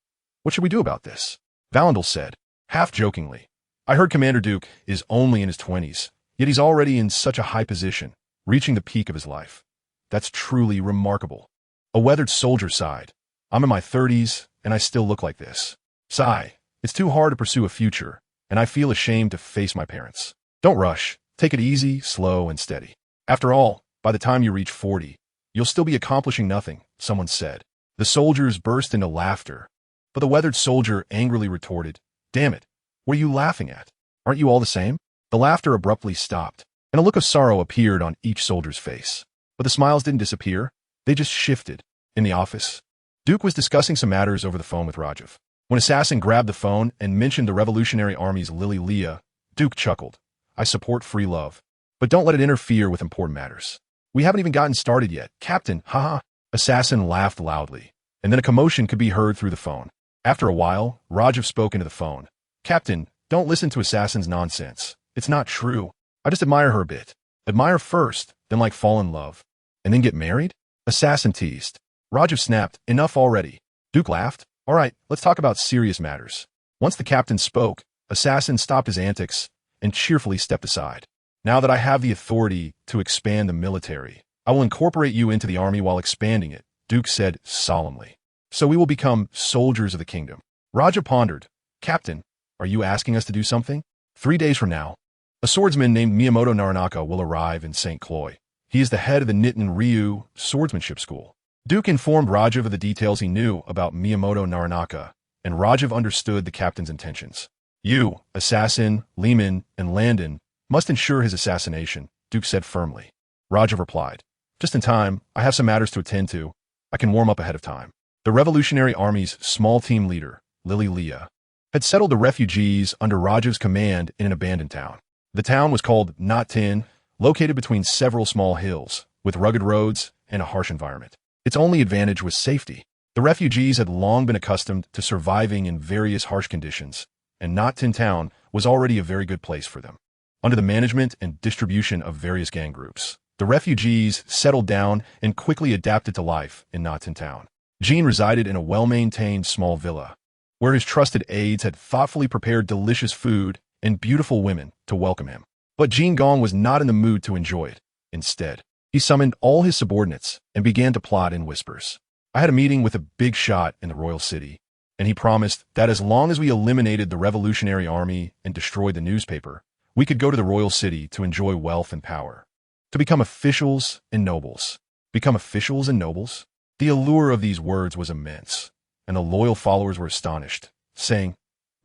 what should we do about this?" Valendal said, half jokingly, "I heard Commander Duke is only in his 20s, yet he's already in such a high position, reaching the peak of his life. That's truly remarkable." A weathered soldier sighed, "I'm in my 30s, and I still look like this. Sigh, it's too hard to pursue a future, and I feel ashamed to face my parents." "Don't rush. Take it easy, slow, and steady. After all, by the time you reach 40, you'll still be accomplishing nothing," someone said. The soldiers burst into laughter, but the weathered soldier angrily retorted, "Damn it, what are you laughing at? Aren't you all the same?" The laughter abruptly stopped, and a look of sorrow appeared on each soldier's face. But the smiles didn't disappear. They just shifted. In the office, Duke was discussing some matters over the phone with Rajiv. When Assassin grabbed the phone and mentioned the Revolutionary Army's Lily Leah, Duke chuckled. I support free love, but don't let it interfere with important matters. We haven't even gotten started yet, Captain, haha. Assassin laughed loudly, and then a commotion could be heard through the phone. After a while, Rajiv spoke into the phone. Captain, don't listen to Assassin's nonsense. It's not true. I just admire her a bit. Admire first, then like fall in love. And then get married? Assassin teased. Rajiv snapped, enough already. Duke laughed. All right, let's talk about serious matters. Once the captain spoke, Assassin stopped his antics and cheerfully stepped aside. Now that I have the authority to expand the military, I will incorporate you into the army while expanding it, Duke said solemnly. So we will become soldiers of the kingdom. Rajiv pondered. Captain, are you asking us to do something? 3 days from now, a swordsman named Miyamoto Naranaka will arrive in St. Cloy. He is the head of the Nitin Ryu swordsmanship school. Duke informed Rajiv of the details he knew about Miyamoto Naranaka, and Rajiv understood the captain's intentions. You, Assassin, Lehman, and Landon must ensure his assassination, Duke said firmly. Rajiv replied, just in time, I have some matters to attend to. I can warm up ahead of time. The Revolutionary Army's small team leader, Lily Leah, had settled the refugees under Rajiv's command in an abandoned town. The town was called Natin, located between several small hills, with rugged roads and a harsh environment. Its only advantage was safety. The refugees had long been accustomed to surviving in various harsh conditions, and Natin town was already a very good place for them. Under the management and distribution of various gang groups, the refugees settled down and quickly adapted to life in Natin town. Jean resided in a well-maintained small villa, where his trusted aides had thoughtfully prepared delicious food and beautiful women to welcome him. But Jean Gong was not in the mood to enjoy it. Instead, he summoned all his subordinates and began to plot in whispers. I had a meeting with a big shot in the royal city, and he promised that as long as we eliminated the Revolutionary Army and destroyed the newspaper, we could go to the royal city to enjoy wealth and power. To become officials and nobles. Become officials and nobles? The allure of these words was immense, and the loyal followers were astonished, saying,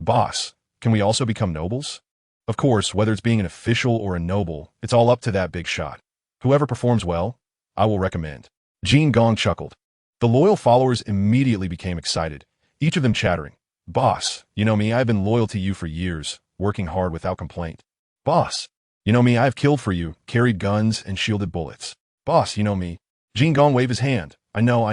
Boss, can we also become nobles? Of course, whether it's being an official or a noble, it's all up to that big shot. Whoever performs well, I will recommend. Jean Gong chuckled. The loyal followers immediately became excited, each of them chattering. Boss, you know me, I've been loyal to you for years, working hard without complaint. Boss, you know me, I've killed for you, carried guns and shielded bullets. Boss, you know me. Jean Gong waved his hand. I know.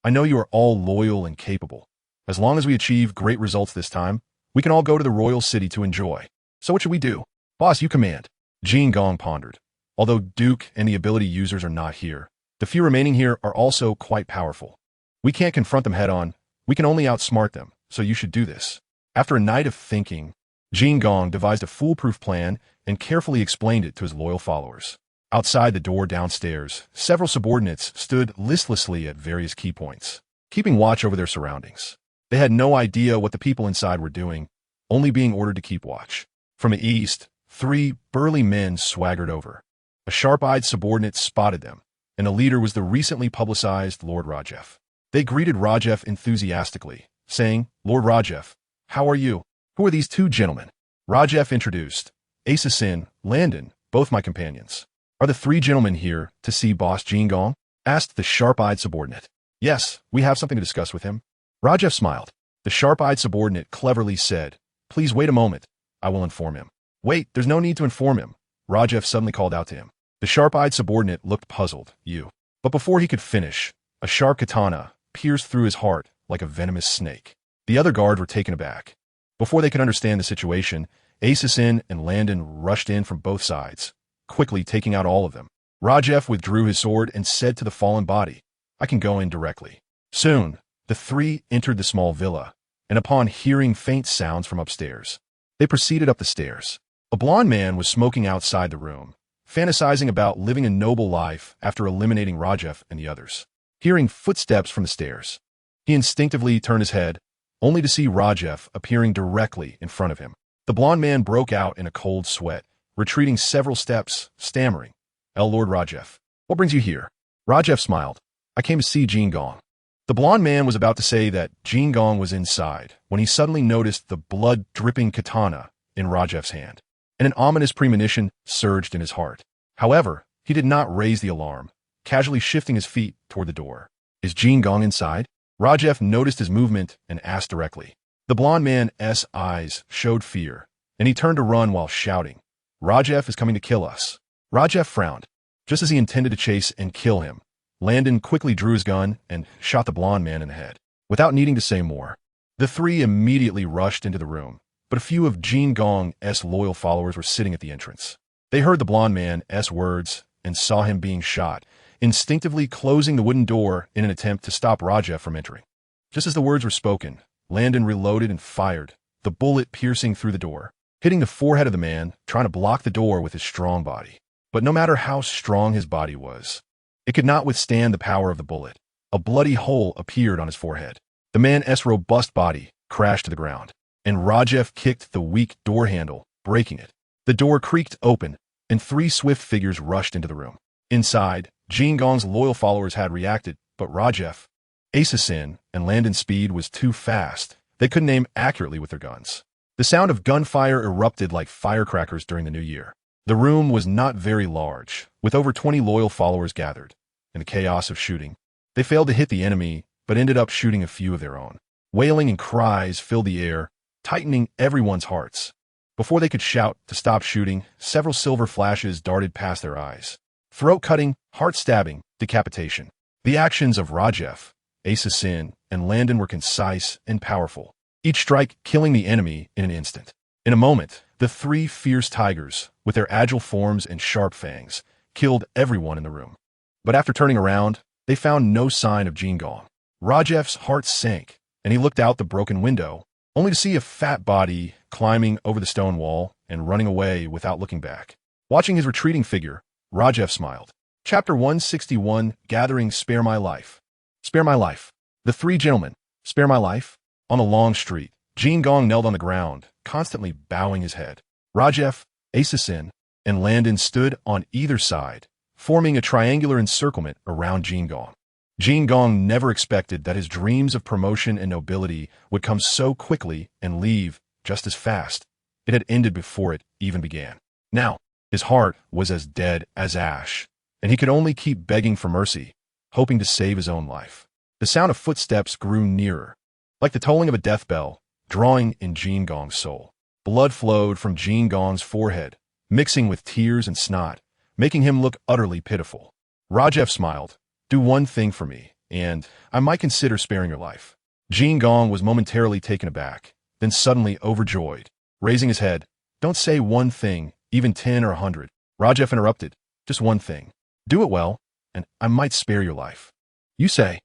I know you are all loyal and capable. As long as we achieve great results this time, we can all go to the royal city to enjoy. So what should we do? Boss, you command. Jean Gong pondered. Although Duke and the ability users are not here, the few remaining here are also quite powerful. We can't confront them head-on. We can only outsmart them, so you should do this. After a night of thinking, Jean Gong devised a foolproof plan and carefully explained it to his loyal followers. Outside the door downstairs, several subordinates stood listlessly at various key points, keeping watch over their surroundings. They had no idea what the people inside were doing, only being ordered to keep watch. From the east, 3 burly men swaggered over. A sharp-eyed subordinate spotted them, and the leader was the recently publicized Lord Rajeff. They greeted Rajeff enthusiastically, saying, Lord Rajeff, how are you? Who are these 2 gentlemen? Rajeff introduced, Assassin, Landon, both my companions. Are the 3 gentlemen here to see Boss Jean Gong? Asked the sharp-eyed subordinate. Yes, we have something to discuss with him. Rajeff smiled. The sharp-eyed subordinate cleverly said, Please wait a moment. I will inform him. Wait, there's no need to inform him. Rajeff suddenly called out to him. The sharp-eyed subordinate looked puzzled. You. But before he could finish, a sharp katana pierced through his heart like a venomous snake. The other guards were taken aback. Before they could understand the situation, Assassin and Landon rushed in from both sides, quickly taking out all of them. Rajeff withdrew his sword and said to the fallen body, I can go in directly. Soon, the 3 entered the small villa, and upon hearing faint sounds from upstairs, they proceeded up the stairs. A blond man was smoking outside the room, fantasizing about living a noble life after eliminating Rajeff and the others. Hearing footsteps from the stairs, he instinctively turned his head, only to see Rajeff appearing directly in front of him. The blond man broke out in a cold sweat, retreating several steps, stammering, Lord Rajeff, what brings you here? Rajeff smiled. I came to see Jean Gong. The blond man was about to say that Jean Gong was inside when he suddenly noticed the blood-dripping katana in Rajeff's hand, and an ominous premonition surged in his heart. However, he did not raise the alarm, casually shifting his feet toward the door. Is Jean Gong inside? Rajef noticed his movement and asked directly. The blond man's eyes showed fear, and he turned to run while shouting, Rajef is coming to kill us. Rajef frowned. Just as he intended to chase and kill him, Landon quickly drew his gun and shot the blond man in the head. Without needing to say more, the three immediately rushed into the room, but a few of Jean Gong's loyal followers were sitting at the entrance. They heard the blond man's words and saw him being shot, instinctively closing the wooden door in an attempt to stop Rajef from entering. Just as the words were spoken, Landon reloaded and fired, the bullet piercing through the door, hitting the forehead of the man, trying to block the door with his strong body. But no matter how strong his body was, it could not withstand the power of the bullet. A bloody hole appeared on his forehead. The man's robust body crashed to the ground, and Rajef kicked the weak door handle, breaking it. The door creaked open, and three swift figures rushed into the room. Inside, Jean Gong's loyal followers had reacted, but Rajef, Assassin, and Landon's speed was too fast. They couldn't aim accurately with their guns. The sound of gunfire erupted like firecrackers during the new year. The room was not very large, with over 20 loyal followers gathered. In the chaos of shooting, they failed to hit the enemy, but ended up shooting a few of their own. Wailing and cries filled the air, tightening everyone's hearts. Before they could shout to stop shooting, several silver flashes darted past their eyes. Throat-cutting, heart-stabbing, decapitation. The actions of Rajef, Assassin, and Landon were concise and powerful, each strike killing the enemy in an instant. In a moment, the three fierce tigers, with their agile forms and sharp fangs, killed everyone in the room. But after turning around, they found no sign of Jean Gong. Rajef's heart sank, and he looked out the broken window, only to see a fat body climbing over the stone wall and running away without looking back. Watching his retreating figure, Rajef smiled. Chapter 161, Gathering Spare My Life. Spare my life. The three gentlemen. Spare my life. On a long street, Jean Gong knelt on the ground, constantly bowing his head. Rajef, Assassin, and Landon stood on either side, forming a triangular encirclement around Jean Gong. Jean Gong never expected that his dreams of promotion and nobility would come so quickly and leave just as fast. It had ended before it even began. Now, his heart was as dead as ash, and he could only keep begging for mercy, hoping to save his own life. The sound of footsteps grew nearer, like the tolling of a death bell, drawing in Jean Gong's soul. Blood flowed from Jean Gong's forehead, mixing with tears and snot, making him look utterly pitiful. Rajef smiled. Do one thing for me, and I might consider sparing your life. Jean Gong was momentarily taken aback, then suddenly overjoyed. Raising his head, don't say one thing, even 10 or 100. Rajef interrupted. Just one thing. Do it well, and I might spare your life. You say.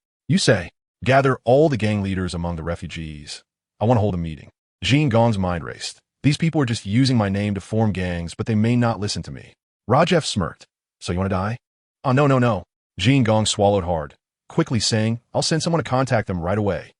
Gather all the gang leaders among the refugees. I want to hold a meeting. Jean Gong's mind raced. These people are just using my name to form gangs, but they may not listen to me. Rajef smirked. So you want to die? Oh, no. Jean Gong swallowed hard, quickly saying, I'll send someone to contact them right away.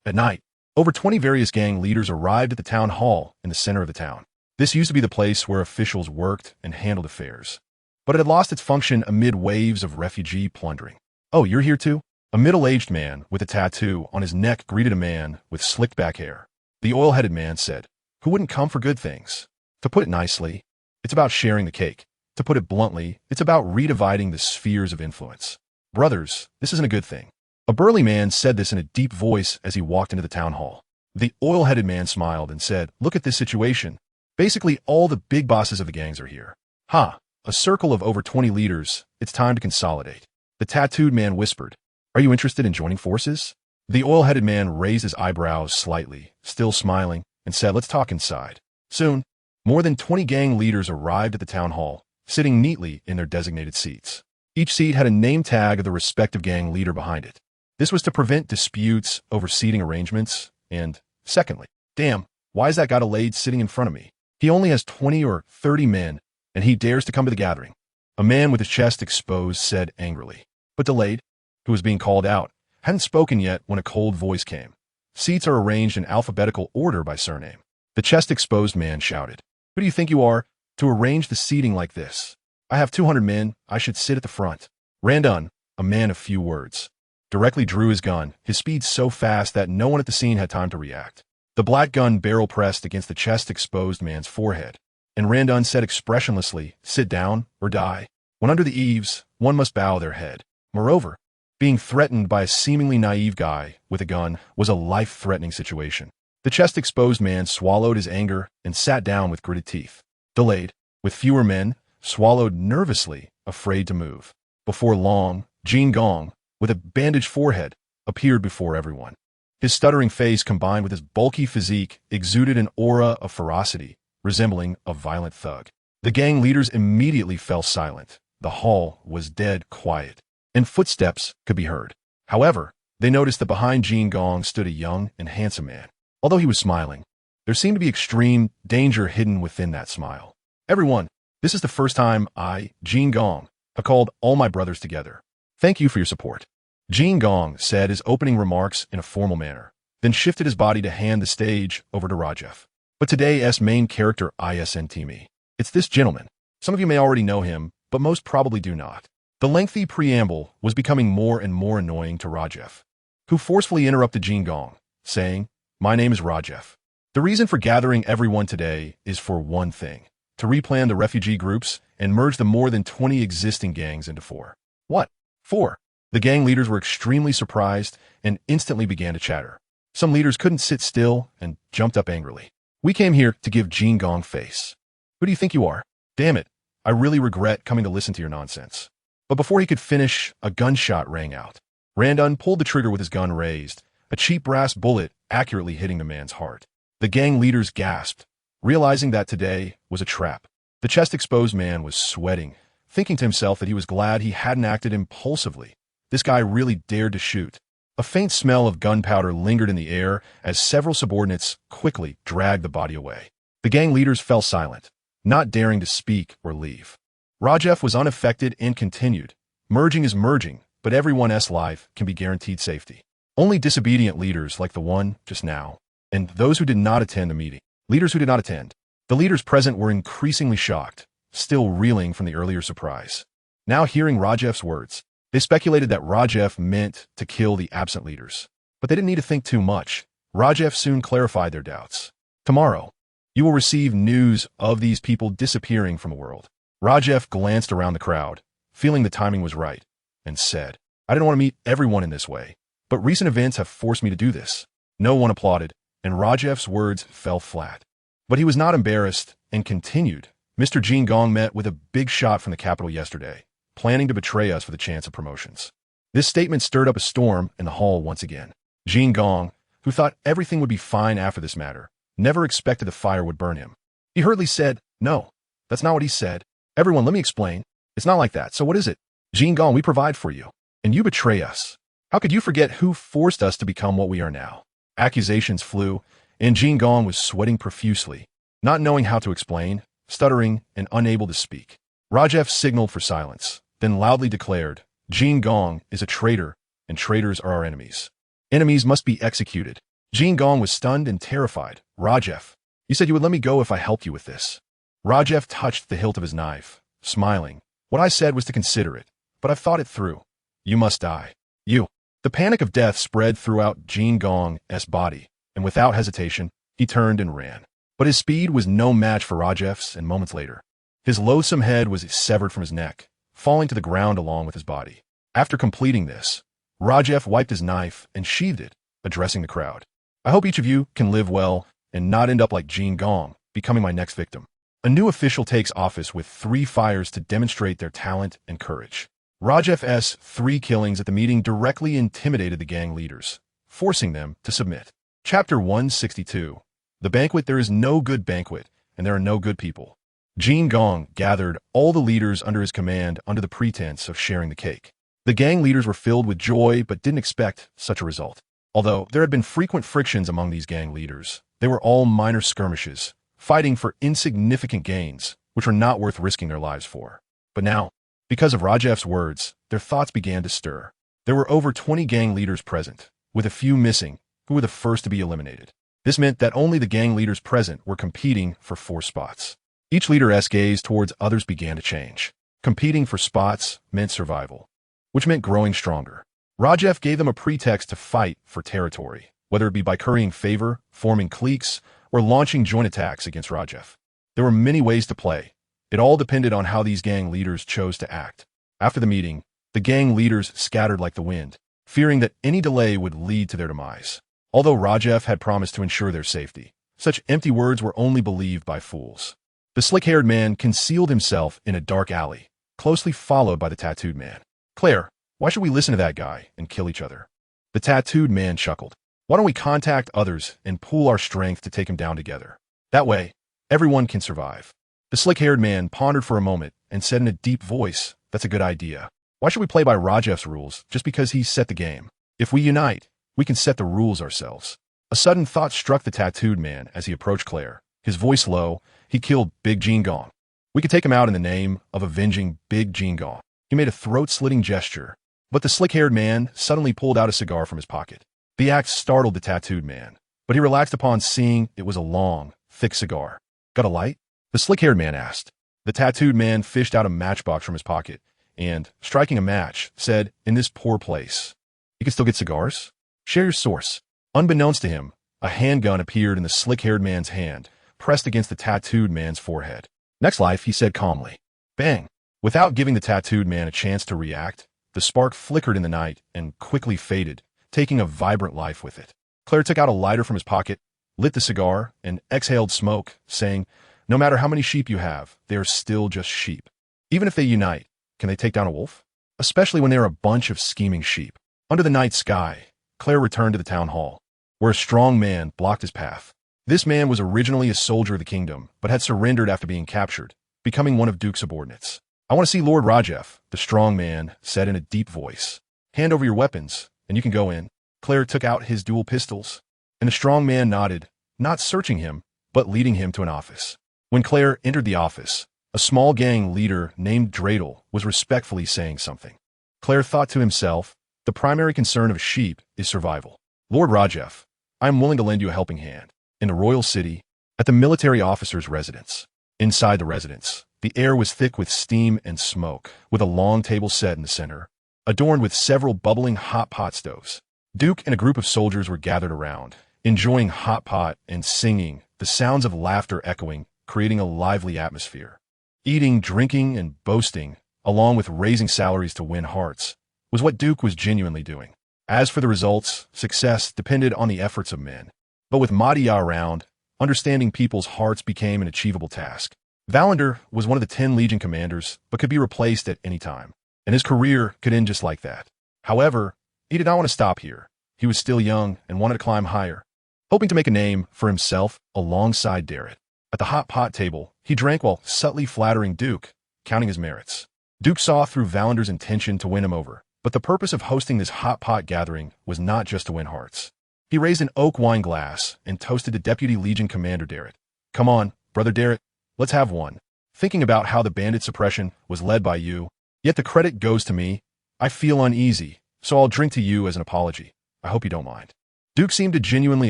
At night, over 20 various gang leaders arrived at the town hall in the center of the town. This used to be the place where officials worked and handled affairs, but it had lost its function amid waves of refugee plundering. Oh, you're here too? A middle-aged man with a tattoo on his neck greeted a man with slicked back hair. The oil-headed man said, Who wouldn't come for good things? To put it nicely, it's about sharing the cake. To put it bluntly, it's about redividing the spheres of influence. Brothers, this isn't a good thing. A burly man said this in a deep voice as he walked into the town hall. The oil-headed man smiled and said, Look at this situation. Basically, all the big bosses of the gangs are here. Ha! A circle of over 20 leaders. It's time to consolidate. The tattooed man whispered, Are you interested in joining forces? The oil-headed man raised his eyebrows slightly, still smiling, and said, Let's talk inside. Soon, more than 20 gang leaders arrived at the town hall, sitting neatly in their designated seats. Each seat had a name tag of the respective gang leader behind it. This was to prevent disputes over seating arrangements, and, secondly, damn, why is that guy delayed sitting in front of me? He only has 20 or 30 men, and he dares to come to the gathering. A man with his chest exposed said angrily. But delayed, who was being called out, hadn't spoken yet when a cold voice came. Seats are arranged in alphabetical order by surname. The chest-exposed man shouted, Who do you think you are to arrange the seating like this? I have 200 men. I should sit at the front. Randon, a man of few words, directly drew his gun, his speed so fast that no one at the scene had time to react. The black gun barrel pressed against the chest-exposed man's forehead, and Randon said expressionlessly, Sit down or die. When under the eaves, one must bow their head. Moreover, being threatened by a seemingly naive guy with a gun was a life-threatening situation. The chest-exposed man swallowed his anger and sat down with gritted teeth. Delayed, with fewer men, swallowed nervously, afraid to move. Before long, Jin Gong, with a bandaged forehead, appeared before everyone. His stuttering face combined with his bulky physique exuded an aura of ferocity, resembling a violent thug. The gang leaders immediately fell silent. The hall was dead quiet, and footsteps could be heard. However, they noticed that behind Jin Gong stood a young and handsome man. Although he was smiling, there seemed to be extreme danger hidden within that smile. Everyone, this is the first time I, Jin Gong, have called all my brothers together. Thank you for your support. Jin Gong said his opening remarks in a formal manner, then shifted his body to hand the stage over to Rajef. But today's main character isn't me. It's this gentleman. Some of you may already know him, but most probably do not. The lengthy preamble was becoming more and more annoying to Rajef, who forcefully interrupted Jin Gong, saying, "My name is Rajef. The reason for gathering everyone today is for one thing, to replan the refugee groups and merge the more than 20 existing gangs into 4. What? 4? The gang leaders were extremely surprised and instantly began to chatter. Some leaders couldn't sit still and jumped up angrily. We came here to give Jin Gong face. Who do you think you are? Damn it, I really regret coming to listen to your nonsense." But before he could finish, a gunshot rang out. Randun pulled the trigger with his gun raised, a cheap brass bullet accurately hitting the man's heart. The gang leaders gasped, realizing that today was a trap. The chest-exposed man was sweating, thinking to himself that he was glad he hadn't acted impulsively. This guy really dared to shoot. A faint smell of gunpowder lingered in the air as several subordinates quickly dragged the body away. The gang leaders fell silent, not daring to speak or leave. Rajef was unaffected and continued. Merging is merging, but everyone's life can be guaranteed safety. Only disobedient leaders like the one just now, and those who did not attend the meeting. Leaders who did not attend. The leaders present were increasingly shocked, still reeling from the earlier surprise. Now hearing Rajef's words, they speculated that Rajef meant to kill the absent leaders. But they didn't need to think too much. Rajef soon clarified their doubts. Tomorrow, you will receive news of these people disappearing from the world. Rajef glanced around the crowd, feeling the timing was right, and said, "I didn't want to meet everyone in this way, but recent events have forced me to do this." No one applauded, and Rajef's words fell flat. But he was not embarrassed and continued. "Mr. Jin Gong met with a big shot from the capital yesterday, planning to betray us for the chance of promotions." This statement stirred up a storm in the hall once again. Jin Gong, who thought everything would be fine after this matter, never expected the fire would burn him. He hurriedly said, "No, that's not what he said. Everyone, let me explain. It's not like that. So what is it? Jin Gong, we provide for you, and you betray us. How could you forget who forced us to become what we are now?" Accusations flew, and Jin Gong was sweating profusely, not knowing how to explain, stuttering, and unable to speak. Rajef signaled for silence, then loudly declared, "Jin Gong is a traitor, and traitors are our enemies. Enemies must be executed." Jin Gong was stunned and terrified. "Rajef, you said you would let me go if I helped you with this." Rajef touched the hilt of his knife, smiling. "What I said was to consider it, but I've thought it through. You must die. You." The panic of death spread throughout Jin Gong's body, and without hesitation, he turned and ran. But his speed was no match for Rajef's, and moments later, his loathsome head was severed from his neck, falling to the ground along with his body. After completing this, Rajef wiped his knife and sheathed it, addressing the crowd. "I hope each of you can live well and not end up like Jin Gong, becoming my next victim." A new official takes office with 3 fires to demonstrate their talent and courage. Rajef's 3 killings at the meeting directly intimidated the gang leaders, forcing them to submit. Chapter 162. The banquet. There is no good banquet, and there are no good people. Jin Gong gathered all the leaders under his command under the pretense of sharing the cake. The gang leaders were filled with joy but didn't expect such a result. Although there had been frequent frictions among these gang leaders, they were all minor skirmishes, fighting for insignificant gains, which were not worth risking their lives for. But now, because of Rajef's words, their thoughts began to stir. There were over 20 gang leaders present, with a few missing, who were the first to be eliminated. This meant that only the gang leaders present were competing for 4 spots. Each leader's gaze towards others began to change. Competing for spots meant survival, which meant growing stronger. Rajef gave them a pretext to fight for territory, whether it be by currying favor, forming cliques, or launching joint attacks against Rajef. There were many ways to play. It all depended on how these gang leaders chose to act. After the meeting, the gang leaders scattered like the wind, fearing that any delay would lead to their demise. Although Rajef had promised to ensure their safety, such empty words were only believed by fools. The slick-haired man concealed himself in a dark alley, closely followed by the tattooed man. Claire, why should we listen to that guy and kill each other? The tattooed man chuckled. Why don't we contact others and pool our strength to take him down together? That way, everyone can survive. The slick-haired man pondered for a moment and said in a deep voice, that's a good idea. Why should we play by Rajef's rules just because he set the game? If we unite, we can set the rules ourselves. A sudden thought struck the tattooed man as he approached Claire. His voice low, he killed Big Jingong. We could take him out in the name of avenging Big Jingong. He made a throat-slitting gesture, but the slick-haired man suddenly pulled out a cigar from his pocket. The act startled the tattooed man, but he relaxed upon seeing it was a long, thick cigar. Got a light? The slick-haired man asked. The tattooed man fished out a matchbox from his pocket and, striking a match, said, in this poor place, you can still get cigars? Share your source. Unbeknownst to him, a handgun appeared in the slick-haired man's hand, pressed against the tattooed man's forehead. Next life, he said calmly. Bang! Without giving the tattooed man a chance to react, the spark flickered in the night and quickly faded, taking a vibrant life with it. Claire took out a lighter from his pocket, lit the cigar, and exhaled smoke, saying, no matter how many sheep you have, they are still just sheep. Even if they unite, can they take down a wolf? Especially when they're a bunch of scheming sheep. Under the night sky, Claire returned to the town hall, where a strong man blocked his path. This man was originally a soldier of the kingdom, but had surrendered after being captured, becoming one of Duke's subordinates. I want to see Lord Rajef, the strong man said in a deep voice. Hand over your weapons, and you can go in. Claire took out his dual pistols, and the strong man nodded, not searching him, but leading him to an office. When Claire entered the office, a small gang leader named Dreidel was respectfully saying something. Claire thought to himself, the primary concern of sheep is survival. Lord Rajef, I am willing to lend you a helping hand. In the royal city, at the military officer's residence. Inside the residence, the air was thick with steam and smoke, with a long table set in the center, adorned with several bubbling hot pot stoves. Duke and a group of soldiers were gathered around, enjoying hot pot and singing, the sounds of laughter echoing, creating a lively atmosphere. Eating, drinking, and boasting, along with raising salaries to win hearts, was what Duke was genuinely doing. As for the results, success depended on the efforts of men. But with Madia around, understanding people's hearts became an achievable task. Valander was one of the 10 Legion commanders, but could be replaced at any time, and his career could end just like that. However, he did not want to stop here. He was still young and wanted to climb higher, hoping to make a name for himself alongside Darrett. At the hot pot table, he drank while subtly flattering Duke, counting his merits. Duke saw through Valander's intention to win him over, but the purpose of hosting this hot pot gathering was not just to win hearts. He raised an oak wine glass and toasted to Deputy Legion Commander Darrett. Come on, Brother Darrett, let's have one. Thinking about how the bandit suppression was led by you, yet the credit goes to me. I feel uneasy, so I'll drink to you as an apology. I hope you don't mind. Duke seemed to genuinely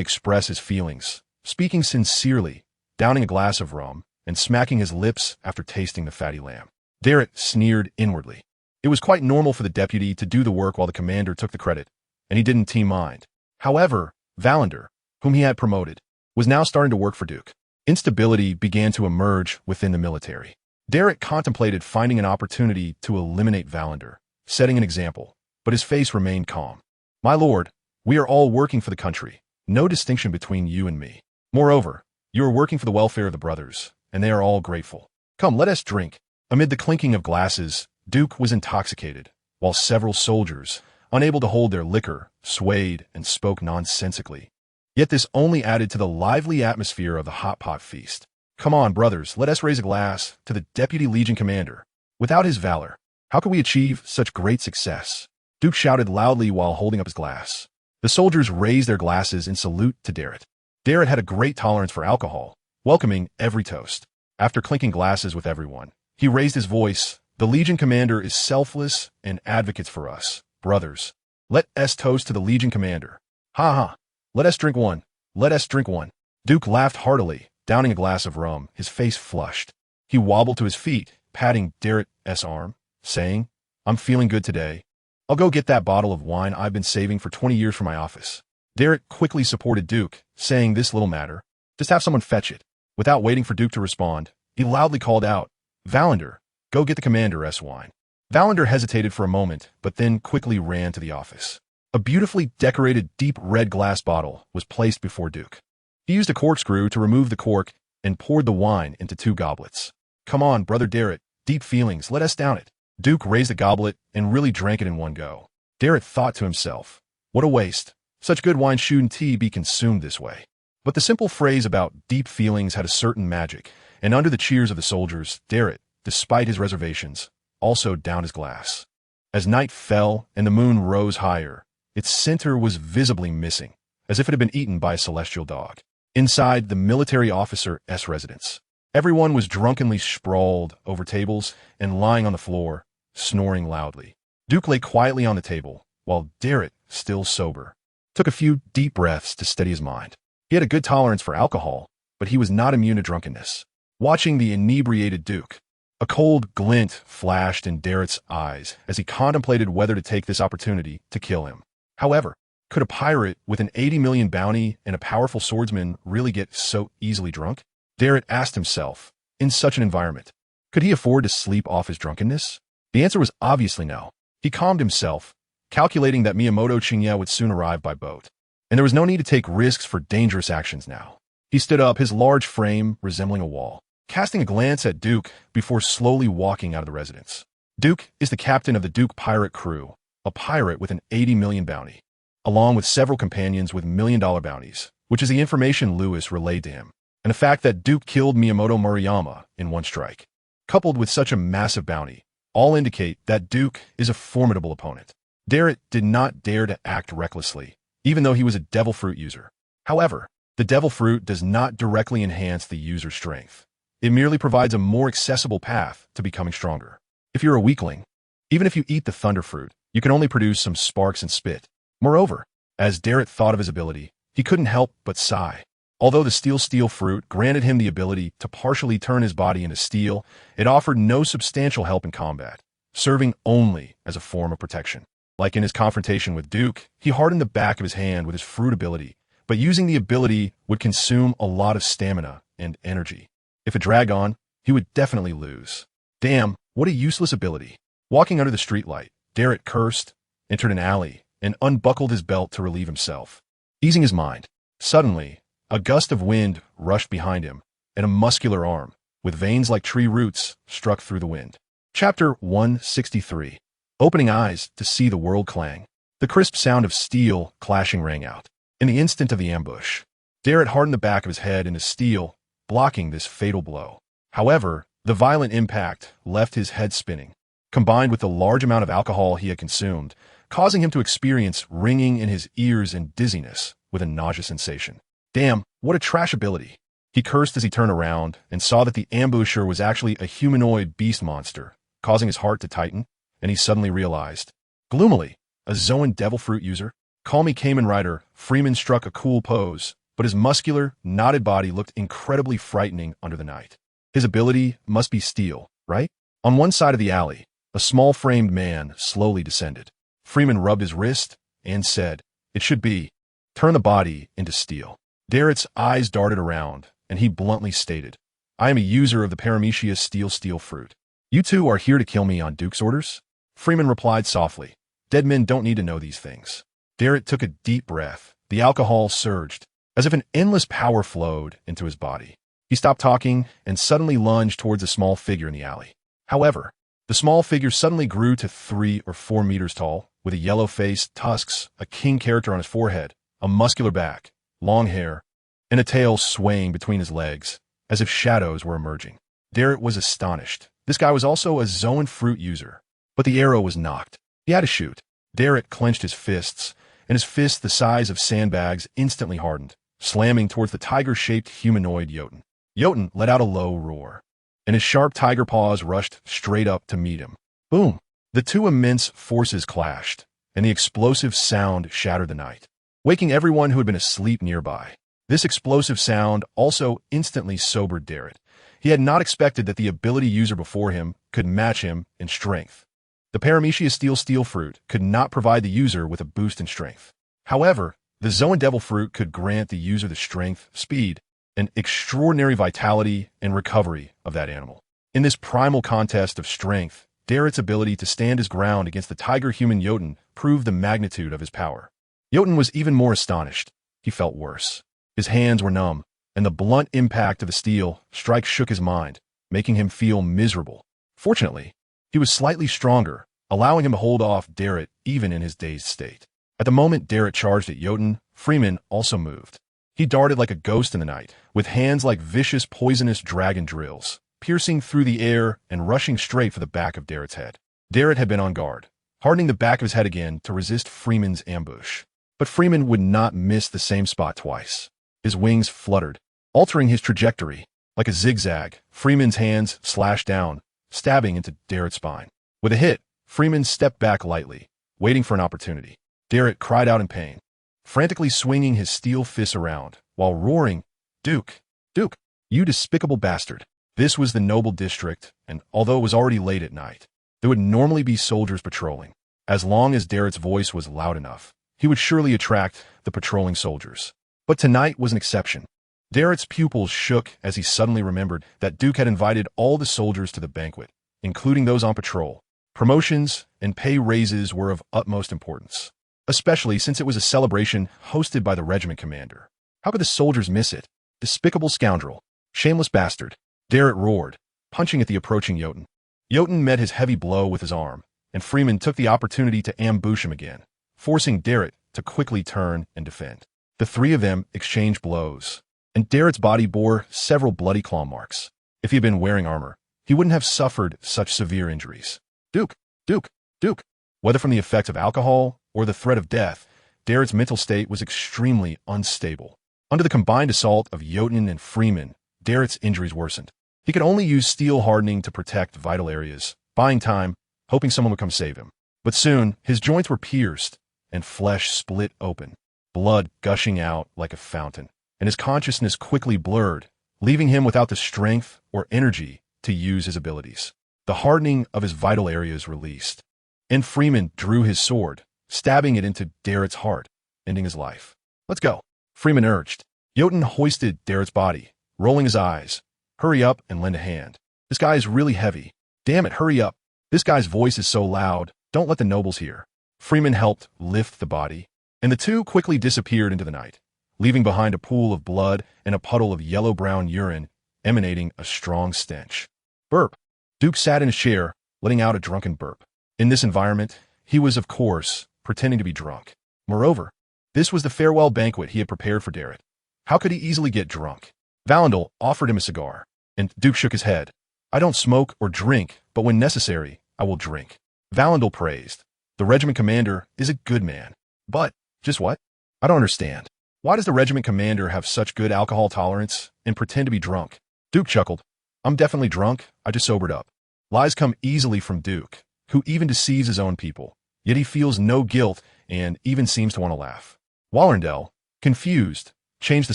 express his feelings, speaking sincerely, downing a glass of rum, and smacking his lips after tasting the fatty lamb. Darrett sneered inwardly. It was quite normal for the deputy to do the work while the commander took the credit, and he didn't mind. However, Valander, whom he had promoted, was now starting to work for Duke. Instability began to emerge within the military. Darrett contemplated finding an opportunity to eliminate Valander, setting an example, but his face remained calm. My lord, we are all working for the country, no distinction between you and me. Moreover, you are working for the welfare of the brothers, and they are all grateful. Come, let us drink. Amid the clinking of glasses, Duke was intoxicated, while several soldiers, unable to hold their liquor, swayed and spoke nonsensically. Yet this only added to the lively atmosphere of the hot pot feast. Come on, brothers, let us raise a glass to the Deputy Legion Commander. Without his valor, how could we achieve such great success? Duke shouted loudly while holding up his glass. The soldiers raised their glasses in salute to Darrett. Darrett had a great tolerance for alcohol, welcoming every toast. After clinking glasses with everyone, he raised his voice. The Legion Commander is selfless and advocates for us. Brothers, let us toast to the Legion Commander. Ha ha, let us drink one. Let us drink one. Duke laughed heartily, downing a glass of rum, his face flushed. He wobbled to his feet, patting Darrett's arm, saying, I'm feeling good today. I'll go get that bottle of wine I've been saving for 20 years for my office. Darrett quickly supported Duke, saying this little matter. Just have someone fetch it. Without waiting for Duke to respond, he loudly called out, Valander, go get the commander's wine. Valander hesitated for a moment, but then quickly ran to the office. A beautifully decorated deep red glass bottle was placed before Duke. He used a corkscrew to remove the cork and poured the wine into 2 goblets. "Come on, Brother Darrett, deep feelings, let us down it." Duke raised the goblet and really drank it in one go. Darrett thought to himself, what a waste. Such good wine shouldn't be consumed this way. But the simple phrase about deep feelings had a certain magic, and under the cheers of the soldiers, Darrett, despite his reservations, also downed his glass. As night fell and the moon rose higher, its center was visibly missing, as if it had been eaten by a celestial dog. Inside the military officer's residence, everyone was drunkenly sprawled over tables and lying on the floor, snoring loudly. Duke lay quietly on the table, while Darrett, still sober, took a few deep breaths to steady his mind. He had a good tolerance for alcohol, but he was not immune to drunkenness. Watching the inebriated Duke, a cold glint flashed in Darrett's eyes as he contemplated whether to take this opportunity to kill him. However, could a pirate with an 80 million bounty and a powerful swordsman really get so easily drunk? Darrett asked himself, in such an environment, could he afford to sleep off his drunkenness? The answer was obviously no. He calmed himself, calculating that Miyamoto Chinya would soon arrive by boat, and there was no need to take risks for dangerous actions now. He stood up, his large frame resembling a wall, casting a glance at Duke before slowly walking out of the residence. Duke is the captain of the Duke pirate crew, a pirate with an 80 million bounty, along with several companions with million-dollar bounties, which is the information Lewis relayed to him, and the fact that Duke killed Miyamoto Murayama in one strike, coupled with such a massive bounty, all indicate that Duke is a formidable opponent. Darrett did not dare to act recklessly, even though he was a devil fruit user. However, the devil fruit does not directly enhance the user's strength. It merely provides a more accessible path to becoming stronger. If you're a weakling, even if you eat the thunder fruit, you can only produce some sparks and spit. Moreover, as Darrett thought of his ability, he couldn't help but sigh. Although the steel fruit granted him the ability to partially turn his body into steel, it offered no substantial help in combat, serving only as a form of protection. Like in his confrontation with Duke, he hardened the back of his hand with his fruit ability, but using the ability would consume a lot of stamina and energy. If it dragged on, he would definitely lose. Damn, what a useless ability. Walking under the streetlight, Darrett cursed, entered an alley, and unbuckled his belt to relieve himself. Easing his mind, suddenly, a gust of wind rushed behind him, and a muscular arm, with veins like tree roots, struck through the wind. Chapter 163. Opening eyes to see the world clang. The crisp sound of steel clashing rang out. In the instant of the ambush, Darrett hardened the back of his head into steel, blocking this fatal blow. However, the violent impact left his head spinning, combined with the large amount of alcohol he had consumed, causing him to experience ringing in his ears and dizziness with a nauseous sensation. Damn, what a trash ability. He cursed as he turned around and saw that the ambusher was actually a humanoid beast monster, causing his heart to tighten, and he suddenly realized. Gloomily, a Zoan devil fruit user? Call me Kamen Rider, Freeman struck a cool pose, but his muscular, knotted body looked incredibly frightening under the night. His ability must be steel, right? On one side of the alley, a small-framed man slowly descended. Freeman rubbed his wrist and said, "It should be. Turn the body into steel." Darrett's eyes darted around, and he bluntly stated, "I am a user of the Paramecia steel fruit. You two are here to kill me on Duke's orders?" Freeman replied softly, "Dead men don't need to know these things." Darrett took a deep breath. The alcohol surged, as if an endless power flowed into his body. He stopped talking and suddenly lunged towards a small figure in the alley. However, the small figure suddenly grew to 3 or 4 meters tall, with a yellow face, tusks, a king character on his forehead, a muscular back, long hair, and a tail swaying between his legs, as if shadows were emerging. Darrett was astonished. This guy was also a Zoan fruit user, but the arrow was knocked. He had to shoot. Darrett clenched his fists, and his fists the size of sandbags instantly hardened, slamming towards the tiger-shaped humanoid Jotun. Jotun let out a low roar, and his sharp tiger paws rushed straight up to meet him. Boom! The two immense forces clashed, and the explosive sound shattered the night, waking everyone who had been asleep nearby. This explosive sound also instantly sobered Darrett. He had not expected that the ability user before him could match him in strength. The Paramecia steel fruit could not provide the user with a boost in strength. However, the Zoan devil fruit could grant the user the strength, speed, and extraordinary vitality and recovery of that animal. In this primal contest of strength, Darrett's ability to stand his ground against the tiger-human Jotun proved the magnitude of his power. Jotun was even more astonished. He felt worse. His hands were numb, and the blunt impact of the steel strike shook his mind, making him feel miserable. Fortunately, he was slightly stronger, allowing him to hold off Darrett even in his dazed state. At the moment Darrett charged at Jotun, Freeman also moved. He darted like a ghost in the night, with hands like vicious, poisonous dragon drills, piercing through the air and rushing straight for the back of Darrett's head. Darrett had been on guard, hardening the back of his head again to resist Freeman's ambush. But Freeman would not miss the same spot twice. His wings fluttered, altering his trajectory. Like a zigzag, Freeman's hands slashed down, stabbing into Darrett's spine. With a hit, Freeman stepped back lightly, waiting for an opportunity. Darrett cried out in pain, frantically swinging his steel fists around, while roaring, "Duke! Duke! You despicable bastard!" This was the noble district, and although it was already late at night, there would normally be soldiers patrolling. As long as Darrett's voice was loud enough, he would surely attract the patrolling soldiers. But tonight was an exception. Darrett's pupils shook as he suddenly remembered that Duke had invited all the soldiers to the banquet, including those on patrol. Promotions and pay raises were of utmost importance, especially since it was a celebration hosted by the regiment commander. How could the soldiers miss it? Despicable scoundrel! Shameless bastard! Darrett roared, punching at the approaching Jotun. Jotun met his heavy blow with his arm, and Freeman took the opportunity to ambush him again, forcing Darrett to quickly turn and defend. The three of them exchanged blows, and Darrett's body bore several bloody claw marks. If he had been wearing armor, he wouldn't have suffered such severe injuries. Duke! Duke! Duke! Whether from the effects of alcohol or the threat of death, Darrett's mental state was extremely unstable. Under the combined assault of Jotun and Freeman, Darrett's injuries worsened. He could only use steel hardening to protect vital areas, buying time, hoping someone would come save him. But soon, his joints were pierced, and flesh split open, blood gushing out like a fountain, and his consciousness quickly blurred, leaving him without the strength or energy to use his abilities. The hardening of his vital areas released, and Freeman drew his sword, stabbing it into Darrett's heart, ending his life. "Let's go," Freeman urged. Jotun hoisted Darrett's body, rolling his eyes. "Hurry up and lend a hand. This guy is really heavy. Damn it, hurry up. This guy's voice is so loud, don't let the nobles hear." Freeman helped lift the body, and the two quickly disappeared into the night, leaving behind a pool of blood and a puddle of yellow-brown urine emanating a strong stench. Burp. Duke sat in his chair, letting out a drunken burp. In this environment, he was, of course, pretending to be drunk. Moreover, this was the farewell banquet he had prepared for Darrett. How could he easily get drunk? Valendal offered him a cigar, and Duke shook his head. "I don't smoke or drink, but when necessary, I will drink." Valendal praised. "The regiment commander is a good man." "But, just what? I don't understand. Why does the regiment commander have such good alcohol tolerance and pretend to be drunk?" Duke chuckled. "I'm definitely drunk, I just sobered up." Lies come easily from Duke, who even deceives his own people, yet he feels no guilt and even seems to want to laugh. Wallerndale, confused, changed the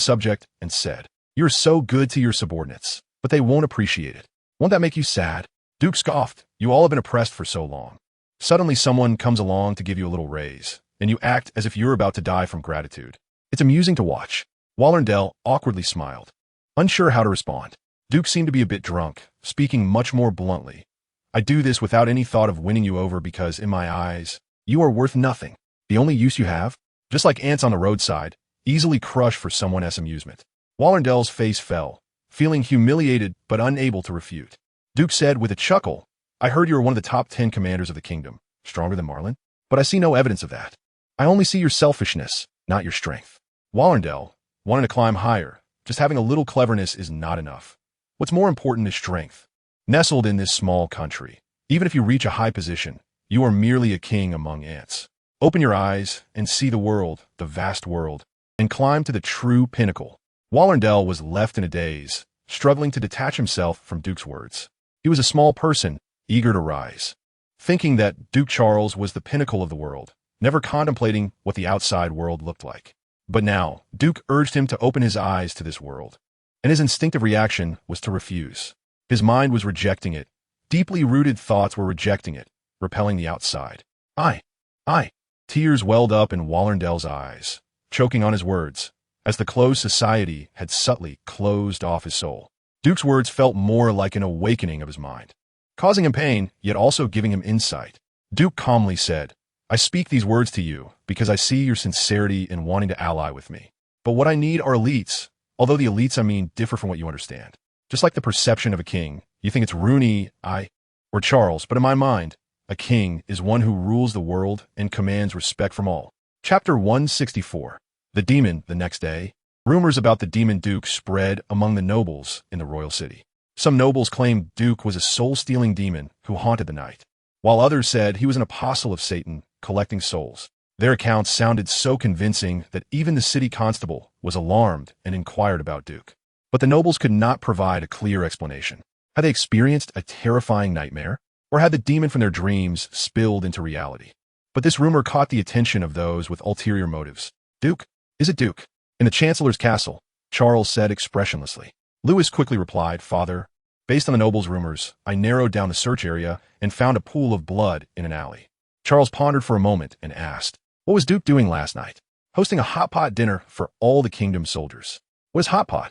subject and said, "You're so good to your subordinates, but they won't appreciate it. Won't that make you sad?" Duke scoffed. "You all have been oppressed for so long. Suddenly someone comes along to give you a little raise, and you act as if you're about to die from gratitude. It's amusing to watch." Wallerndale awkwardly smiled, unsure how to respond. Duke seemed to be a bit drunk, speaking much more bluntly. "I do this without any thought of winning you over because, in my eyes, you are worth nothing. The only use you have, just like ants on the roadside, easily crushed for someone else's amusement." Wallerndale's face fell, feeling humiliated but unable to refute. Duke said with a chuckle, "I heard you were one of the top 10 commanders of the kingdom, stronger than Marlin, but I see no evidence of that. I only see your selfishness, not your strength." Wallerndale wanted to climb higher. Just having a little cleverness is not enough. What's more important is strength. Nestled in this small country, even if you reach a high position, you are merely a king among ants. Open your eyes and see the world, the vast world, and climb to the true pinnacle. Wallerndale was left in a daze, struggling to detach himself from Duke's words. He was a small person, eager to rise, thinking that Duke Charles was the pinnacle of the world, never contemplating what the outside world looked like. But now, Duke urged him to open his eyes to this world, and his instinctive reaction was to refuse. His mind was rejecting it. Deeply rooted thoughts were rejecting it, repelling the outside. I. Tears welled up in Wallerndale's eyes, choking on his words, as the closed society had subtly closed off his soul. Duke's words felt more like an awakening of his mind. causing him pain, yet also giving him insight. Duke calmly said, I speak these words to you because I see your sincerity in wanting to ally with me. But what I need are elites, although the elites I mean differ from what you understand. Just like the perception of a king, you think it's Rooney, or Charles, but in my mind, a king is one who rules the world and commands respect from all. Chapter 164. The Demon. The next day, rumors about the Demon Duke spread among the nobles in the royal city. Some nobles claimed Duke was a soul-stealing demon who haunted the night, while others said he was an apostle of Satan, collecting souls. Their accounts sounded so convincing that even the city constable was alarmed and inquired about Duke. But the nobles could not provide a clear explanation. Had they experienced a terrifying nightmare? Or had the demon from their dreams spilled into reality? But this rumor caught the attention of those with ulterior motives. Duke? Is it Duke? In the Chancellor's castle, Charles said expressionlessly. Lewis quickly replied, Father, based on the nobles' rumors, I narrowed down the search area and found a pool of blood in an alley. Charles pondered for a moment and asked, what was Duke doing last night? Hosting a hot pot dinner for all the kingdom's soldiers. What is hot pot?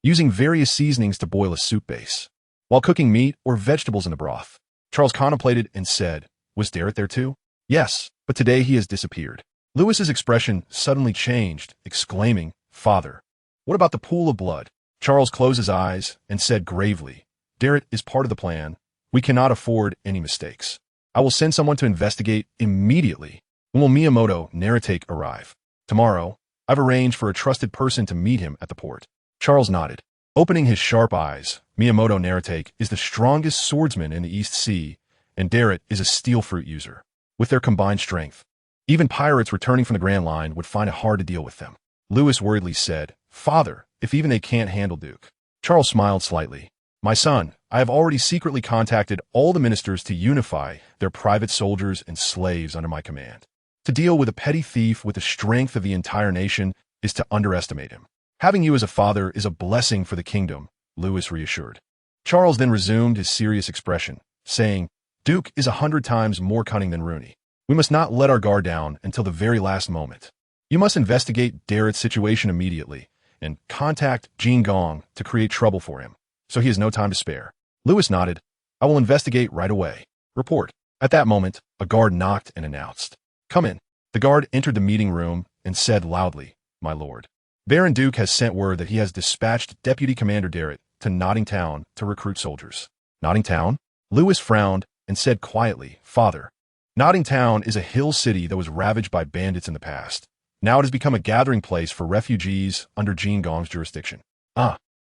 Using various seasonings to boil a soup base, while cooking meat or vegetables in the broth. Charles contemplated and said, was Derek there too? Yes, but today he has disappeared. Lewis's expression suddenly changed, exclaiming, Father, what about the pool of blood? Charles closed his eyes and said gravely, Derek is part of the plan. We cannot afford any mistakes. I will send someone to investigate immediately. When will Miyamoto Naratake arrive? Tomorrow. I've arranged for a trusted person to meet him at the port. Charles nodded, opening his sharp eyes. Miyamoto Naratake is the strongest swordsman in the East Sea, and Derek is a steel fruit user. With their combined strength, even pirates returning from the Grand Line would find it hard to deal with them. Lewis worriedly said, Father, if even they can't handle Duke. Charles smiled slightly. My son, I have already secretly contacted all the ministers to unify their private soldiers and slaves under my command. To deal with a petty thief with the strength of the entire nation is to underestimate him. Having you as a father is a blessing for the kingdom, Lewis reassured. Charles then resumed his serious expression, saying, Duke is 100 times more cunning than Rooney. We must not let our guard down until the very last moment. You must investigate Derek's situation immediately and contact Jin Gong to create trouble for him, so he has no time to spare. Lewis nodded. I will investigate right away. Report. At that moment, a guard knocked and announced, Come in. The guard entered the meeting room and said loudly, My lord. Baron Duke has sent word that he has dispatched Deputy Commander Derek to Notting Town to recruit soldiers. Notting Town? Lewis frowned and said quietly, Father, Notting Town is a hill city that was ravaged by bandits in the past. Now it has become a gathering place for refugees under Jin Gong's jurisdiction.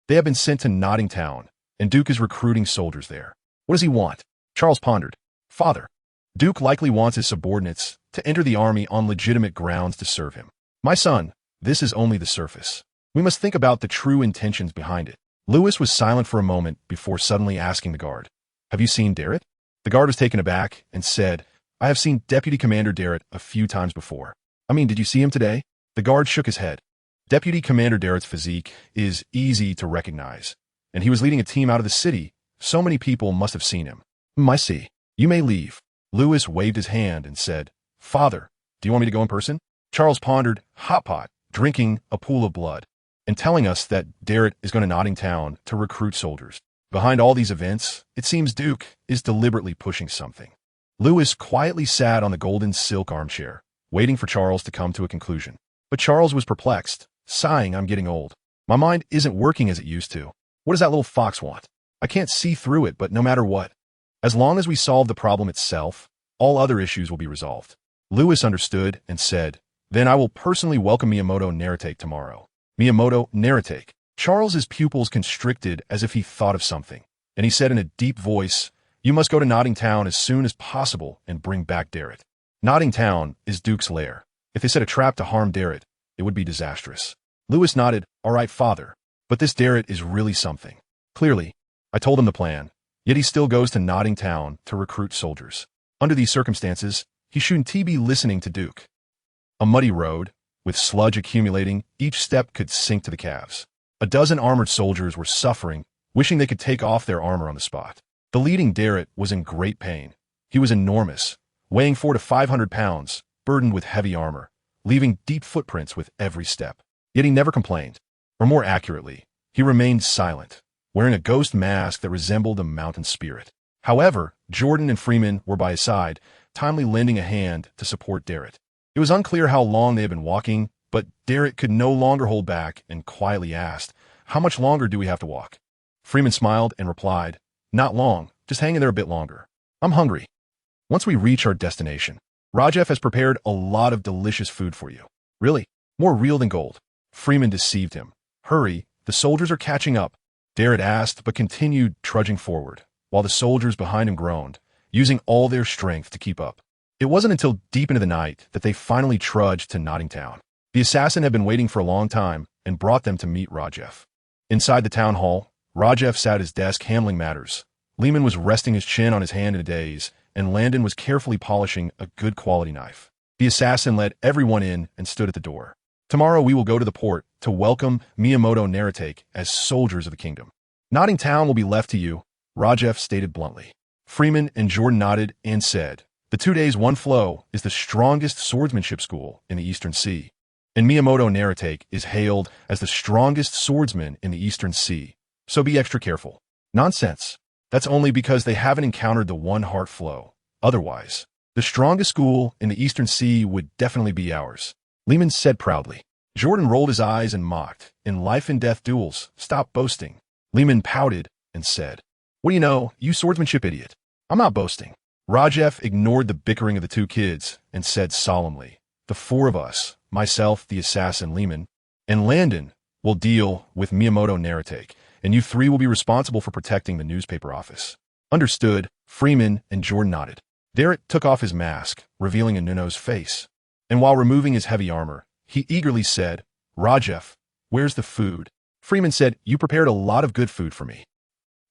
They have been sent to Notting Town, and Duke is recruiting soldiers there. What does he want? Charles pondered. Father, Duke likely wants his subordinates to enter the army on legitimate grounds to serve him. My son, this is only the surface. We must think about the true intentions behind it. Lewis was silent for a moment before suddenly asking the guard, Have you seen Derek? The guard was taken aback and said, I have seen Deputy Commander Derek a few times before. Did you see him today? The guard shook his head. Deputy Commander Derek's physique is easy to recognize, and he was leading a team out of the city. So many people must have seen him. I see. You may leave. Lewis waved his hand and said, Father, do you want me to go in person? Charles pondered, hot pot, drinking a pool of blood, and telling us that Derek is going to Notting Town to recruit soldiers. Behind all these events, it seems Duke is deliberately pushing something. Lewis quietly sat on the golden silk armchair, waiting for Charles to come to a conclusion. But Charles was perplexed, sighing, I'm getting old. My mind isn't working as it used to. What does that little fox want? I can't see through it, but no matter what, as long as we solve the problem itself, all other issues will be resolved. Lewis understood and said, Then I will personally welcome Miyamoto Naratake tomorrow. Miyamoto Naratake. Charles's pupils constricted as if he thought of something, and he said in a deep voice, You must go to Notting Town as soon as possible and bring back Derek. Notting Town is Duke's lair. If they set a trap to harm Derek, it would be disastrous. Lewis nodded, All right, father, but this Derek is really something. Clearly, I told him the plan, yet he still goes to Notting Town to recruit soldiers. Under these circumstances, he shouldn't be listening to Duke. A muddy road, with sludge accumulating, each step could sink to the calves. A dozen armored soldiers were suffering, wishing they could take off their armor on the spot. The leading Derek was in great pain. He was enormous, weighing 400 to 500 pounds, burdened with heavy armor, leaving deep footprints with every step. Yet he never complained. Or more accurately, he remained silent, wearing a ghost mask that resembled a mountain spirit. However, Jordan and Freeman were by his side, timely lending a hand to support Derek. It was unclear how long they had been walking, but Derek could no longer hold back and quietly asked, "How much longer do we have to walk?" Freeman smiled and replied, "Not long, just hang in there a bit longer. I'm hungry." "Once we reach our destination, Rajef has prepared a lot of delicious food for you." "Really? More real than gold." Freeman deceived him. "Hurry, the soldiers are catching up." Derek asked, but continued trudging forward, while the soldiers behind him groaned, using all their strength to keep up. It wasn't until deep into the night that they finally trudged to Notting Town. The assassin had been waiting for a long time and brought them to meet Rajef. Inside the town hall, Rajef sat at his desk handling matters. Lehman was resting his chin on his hand in a daze, and Landon was carefully polishing a good quality knife. The assassin led everyone in and stood at the door. "Tomorrow we will go to the port to welcome Miyamoto Naratake as soldiers of the kingdom. Notting Town will be left to you," Rajef stated bluntly. Freeman and Jordan nodded and said, "The 2 days one flow is the strongest swordsmanship school in the Eastern Sea, and Miyamoto Naratake is hailed as the strongest swordsman in the Eastern Sea, so be extra careful." "Nonsense. That's only because they haven't encountered the One Heart flow. Otherwise, the strongest school in the Eastern Sea would definitely be ours," Lehman said proudly. Jordan rolled his eyes and mocked, "In life and death duels, stop boasting." Lehman pouted and said, "What do you know, you swordsmanship idiot? I'm not boasting." Rajef ignored the bickering of the two kids and said solemnly, "The four of us, myself, the assassin Lehman, and Landon, will deal with Miyamoto Naratake, and you three will be responsible for protecting the newspaper office." "Understood." Freeman and Jordan nodded. Derek took off his mask, revealing a Nuno's face, and while removing his heavy armor, he eagerly said, "Rajef, where's the food?" Freeman said, "You prepared a lot of good food for me."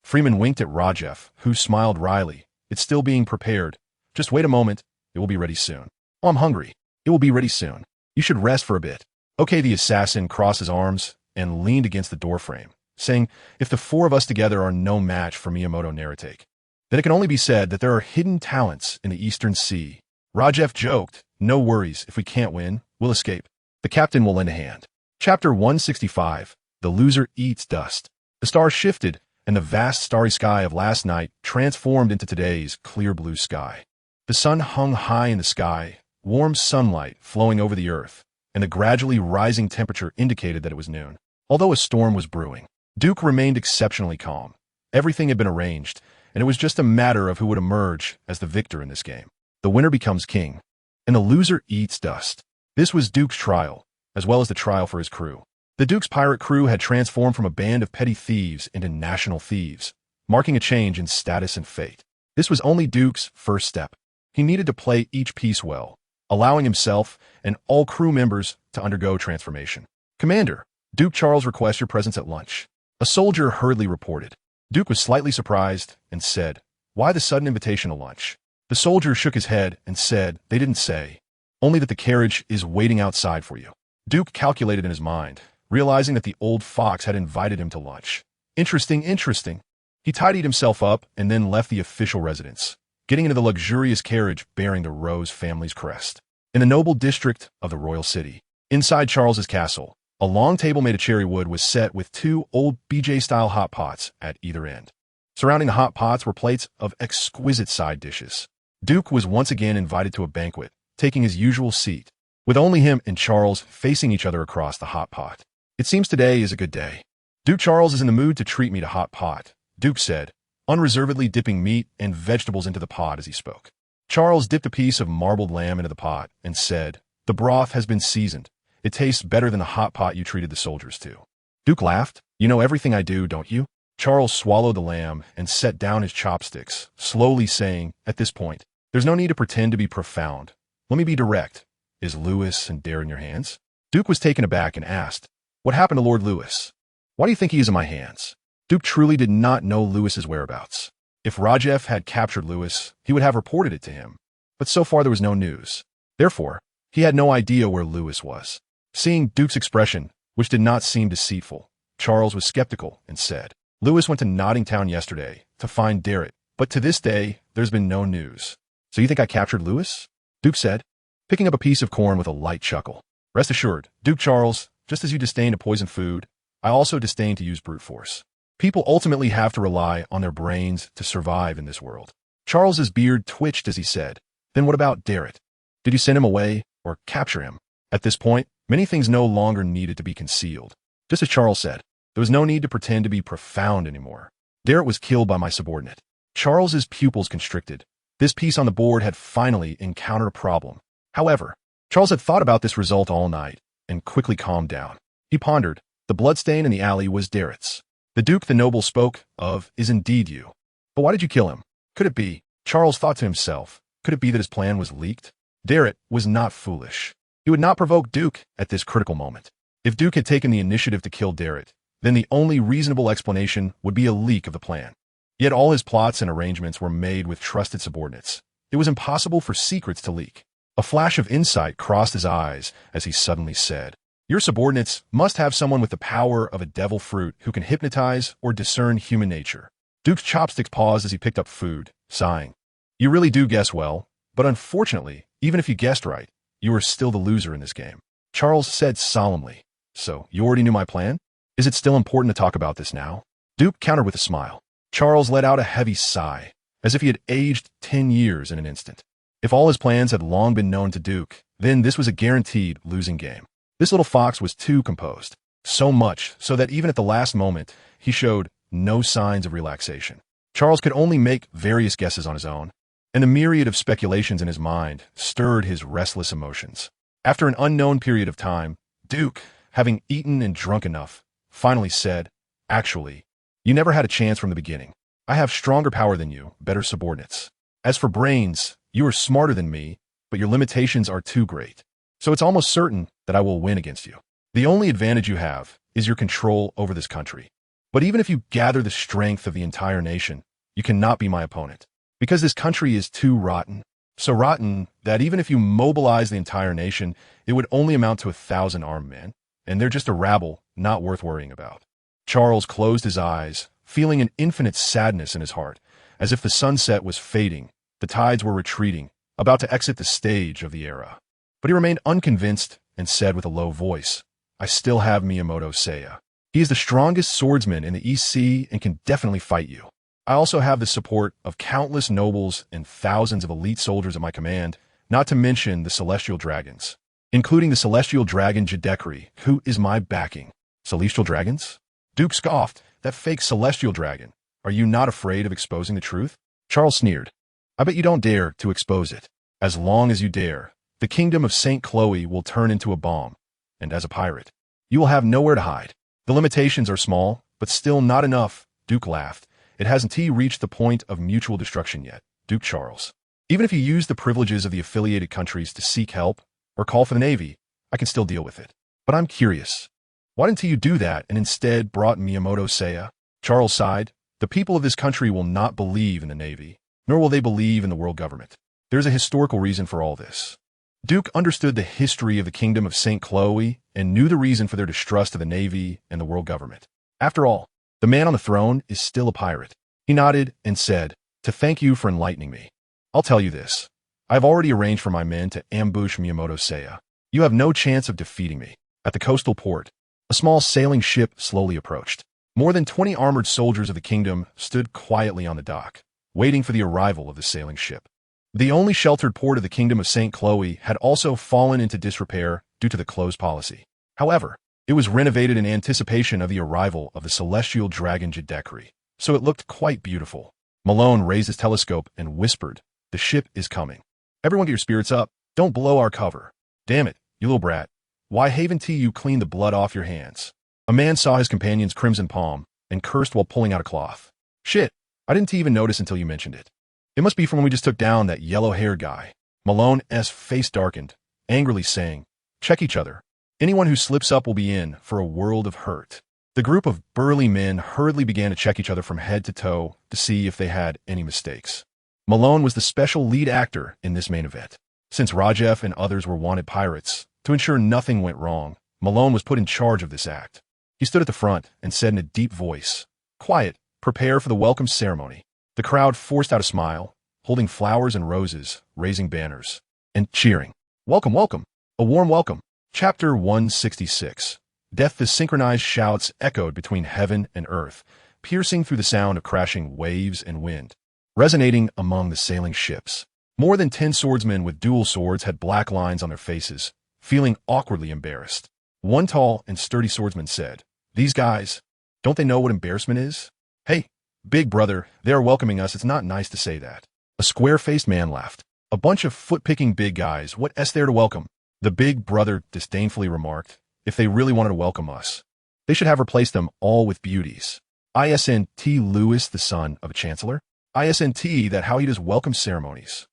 Freeman winked at Rajef, who smiled wryly. "It's still being prepared. Just wait a moment. It will be ready soon." "Oh, I'm hungry." "It will be ready soon. You should rest for a bit." "Okay." The assassin crossed his arms and leaned against the doorframe, saying, "If the four of us together are no match for Miyamoto Naratake, then it can only be said that there are hidden talents in the Eastern Sea." Rajef joked, "No worries. If we can't win, we'll escape. The captain will lend a hand." Chapter 165, The Loser Eats Dust. The stars shifted, and the vast starry sky of last night transformed into today's clear blue sky. The sun hung high in the sky, warm sunlight flowing over the earth, and the gradually rising temperature indicated that it was noon. Although a storm was brewing, Duke remained exceptionally calm. Everything had been arranged, and it was just a matter of who would emerge as the victor in this game. The winner becomes king, and the loser eats dust. This was Duke's trial, as well as the trial for his crew. The Duke's pirate crew had transformed from a band of petty thieves into national thieves, marking a change in status and fate. This was only Duke's first step. He needed to play each piece well, allowing himself and all crew members to undergo transformation. "Commander, Duke Charles requests your presence at lunch," a soldier hurriedly reported. Duke was slightly surprised and said, "Why the sudden invitation to lunch?" The soldier shook his head and said, "They didn't say. Only that the carriage is waiting outside for you." Duke calculated in his mind, realizing that the old fox had invited him to lunch. Interesting. He tidied himself up and then left the official residence, getting into the luxurious carriage bearing the Rose family's crest. In the noble district of the royal city, inside Charles's castle, a long table made of cherry wood was set with two old BJ-style hot pots at either end. Surrounding the hot pots were plates of exquisite side dishes. Duke was once again invited to a banquet, taking his usual seat, with only him and Charles facing each other across the hot pot. "It seems today is a good day. Duke Charles is in the mood to treat me to hot pot," Duke said, unreservedly dipping meat and vegetables into the pot as he spoke. Charles dipped a piece of marbled lamb into the pot and said, "The broth has been seasoned. It tastes better than the hot pot you treated the soldiers to." Duke laughed. "You know everything I do, don't you?" Charles swallowed the lamb and set down his chopsticks, slowly saying, "At this point, there's no need to pretend to be profound. Let me be direct. Is Lewis and Dare in your hands?" Duke was taken aback and asked, "What happened to Lord Lewis? Why do you think he is in my hands?" Duke truly did not know Lewis's whereabouts. If Rajef had captured Lewis, he would have reported it to him. But so far there was no news. Therefore, he had no idea where Lewis was. Seeing Duke's expression, which did not seem deceitful, Charles was skeptical and said, "Lewis went to Notting Town yesterday to find Derek, but to this day, there's been no news." "So you think I captured Lewis?" Duke said, picking up a piece of corn with a light chuckle. "Rest assured, Duke Charles, just as you disdain to poison food, I also disdain to use brute force." People ultimately have to rely on their brains to survive in this world. Charles's beard twitched as he said, "Then what about Darrett? Did you send him away or capture him?" At this point, many things no longer needed to be concealed. Just as Charles said, there was no need to pretend to be profound anymore. Darrett was killed by my subordinate. Charles's pupils constricted. This piece on the board had finally encountered a problem. However, Charles had thought about this result all night and quickly calmed down. He pondered. The bloodstain in the alley was Darrett's. The Duke the noble spoke of is indeed you. But why did you kill him? Could it be, Charles thought to himself, could it be that his plan was leaked? Darrett was not foolish. He would not provoke Duke at this critical moment. If Duke had taken the initiative to kill Darrett, then the only reasonable explanation would be a leak of the plan. Yet all his plots and arrangements were made with trusted subordinates. It was impossible for secrets to leak. A flash of insight crossed his eyes as he suddenly said, "Your subordinates must have someone with the power of a devil fruit who can hypnotize or discern human nature." Duke's chopsticks paused as he picked up food, sighing. "You really do guess well, but unfortunately, even if you guessed right, you are still the loser in this game." Charles said solemnly, "So, you already knew my plan? Is it still important to talk about this now?" Duke countered with a smile. Charles let out a heavy sigh, as if he had aged 10 years in an instant. If all his plans had long been known to Duke, then this was a guaranteed losing game. This little fox was too composed, so much so that even at the last moment, he showed no signs of relaxation. Charles could only make various guesses on his own, and the myriad of speculations in his mind stirred his restless emotions. After an unknown period of time, Duke, having eaten and drunk enough, finally said, "Actually, you never had a chance from the beginning. I have stronger power than you, better subordinates. As for brains, you are smarter than me, but your limitations are too great. So it's almost certain that I will win against you. The only advantage you have is your control over this country. But even if you gather the strength of the entire nation, you cannot be my opponent, because this country is too rotten. So rotten that even if you mobilize the entire nation, it would only amount to 1,000 armed men, and they're just a rabble not worth worrying about." Charles closed his eyes, feeling an infinite sadness in his heart, as if the sunset was fading, the tides were retreating, about to exit the stage of the era. But he remained unconvinced and said with a low voice, "I still have Miyamoto Seiya. He is the strongest swordsman in the East Sea and can definitely fight you. I also have the support of countless nobles and thousands of elite soldiers at my command, not to mention the celestial dragons, including the celestial dragon Jidekri, who is my backing." "Celestial dragons?" Duke scoffed. "That fake celestial dragon. Are you not afraid of exposing the truth?" Charles sneered. "I bet you don't dare to expose it. As long as you dare, the kingdom of St. Chloe will turn into a bomb, and as a pirate, you will have nowhere to hide. The limitations are small, but still not enough." Duke laughed. "It hasn't reached the point of mutual destruction yet, Duke Charles. Even if you use the privileges of the affiliated countries to seek help or call for the Navy, I can still deal with it. But I'm curious. Why didn't you do that and instead brought Miyamoto Seiya?" Charles sighed. "The people of this country will not believe in the Navy, nor will they believe in the world government. There's a historical reason for all this." Duke understood the history of the kingdom of St. Chloe and knew the reason for their distrust of the Navy and the world government. After all, the man on the throne is still a pirate. He nodded and said, "To thank you for enlightening me. I'll tell you this. I've already arranged for my men to ambush Miyamoto Seiya. You have no chance of defeating me." At the coastal port, a small sailing ship slowly approached. More than 20 armored soldiers of the kingdom stood quietly on the dock, waiting for the arrival of the sailing ship. The only sheltered port of the kingdom of St. Chloe had also fallen into disrepair due to the closed policy. However, it was renovated in anticipation of the arrival of the celestial dragon Jidekri, so it looked quite beautiful. Malone raised his telescope and whispered, "The ship is coming. Everyone get your spirits up. Don't blow our cover. Damn it, you little brat. Why haven't you cleaned the blood off your hands?" A man saw his companion's crimson palm and cursed while pulling out a cloth. "Shit, I didn't even notice until you mentioned it. It must be from when we just took down that yellow-haired guy." Malone's face darkened, angrily saying, "Check each other. Anyone who slips up will be in for a world of hurt." The group of burly men hurriedly began to check each other from head to toe to see if they had any mistakes. Malone was the special lead actor in this main event. Since Rajef and others were wanted pirates, to ensure nothing went wrong, Malone was put in charge of this act. He stood at the front and said in a deep voice, "Quiet, prepare for the welcome ceremony." The crowd forced out a smile, holding flowers and roses, raising banners, and cheering. "Welcome, welcome. A warm welcome." Chapter 166. Death. The synchronized shouts echoed between heaven and earth, piercing through the sound of crashing waves and wind, resonating among the sailing ships. More than 10 swordsmen with dual swords had black lines on their faces, feeling awkwardly embarrassed. One tall and sturdy swordsman said, "These guys, don't they know what embarrassment is? Hey, big brother, they are welcoming us. It's not nice to say that." A square-faced man laughed. "A bunch of foot-picking big guys. What is there to welcome?" The big brother disdainfully remarked, "If they really wanted to welcome us, they should have replaced them all with beauties. Isn't Lewis the son of a chancellor? Isn't that how he does welcome ceremonies?"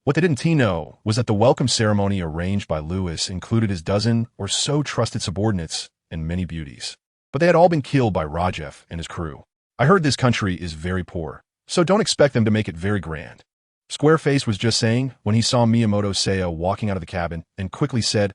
What they didn't know was that the welcome ceremony arranged by Lewis included his dozen or so trusted subordinates and many beauties. But they had all been killed by Rajef and his crew. "I heard this country is very poor, so don't expect them to make it very grand," Squareface was just saying when he saw Miyamoto Seiya walking out of the cabin and quickly said,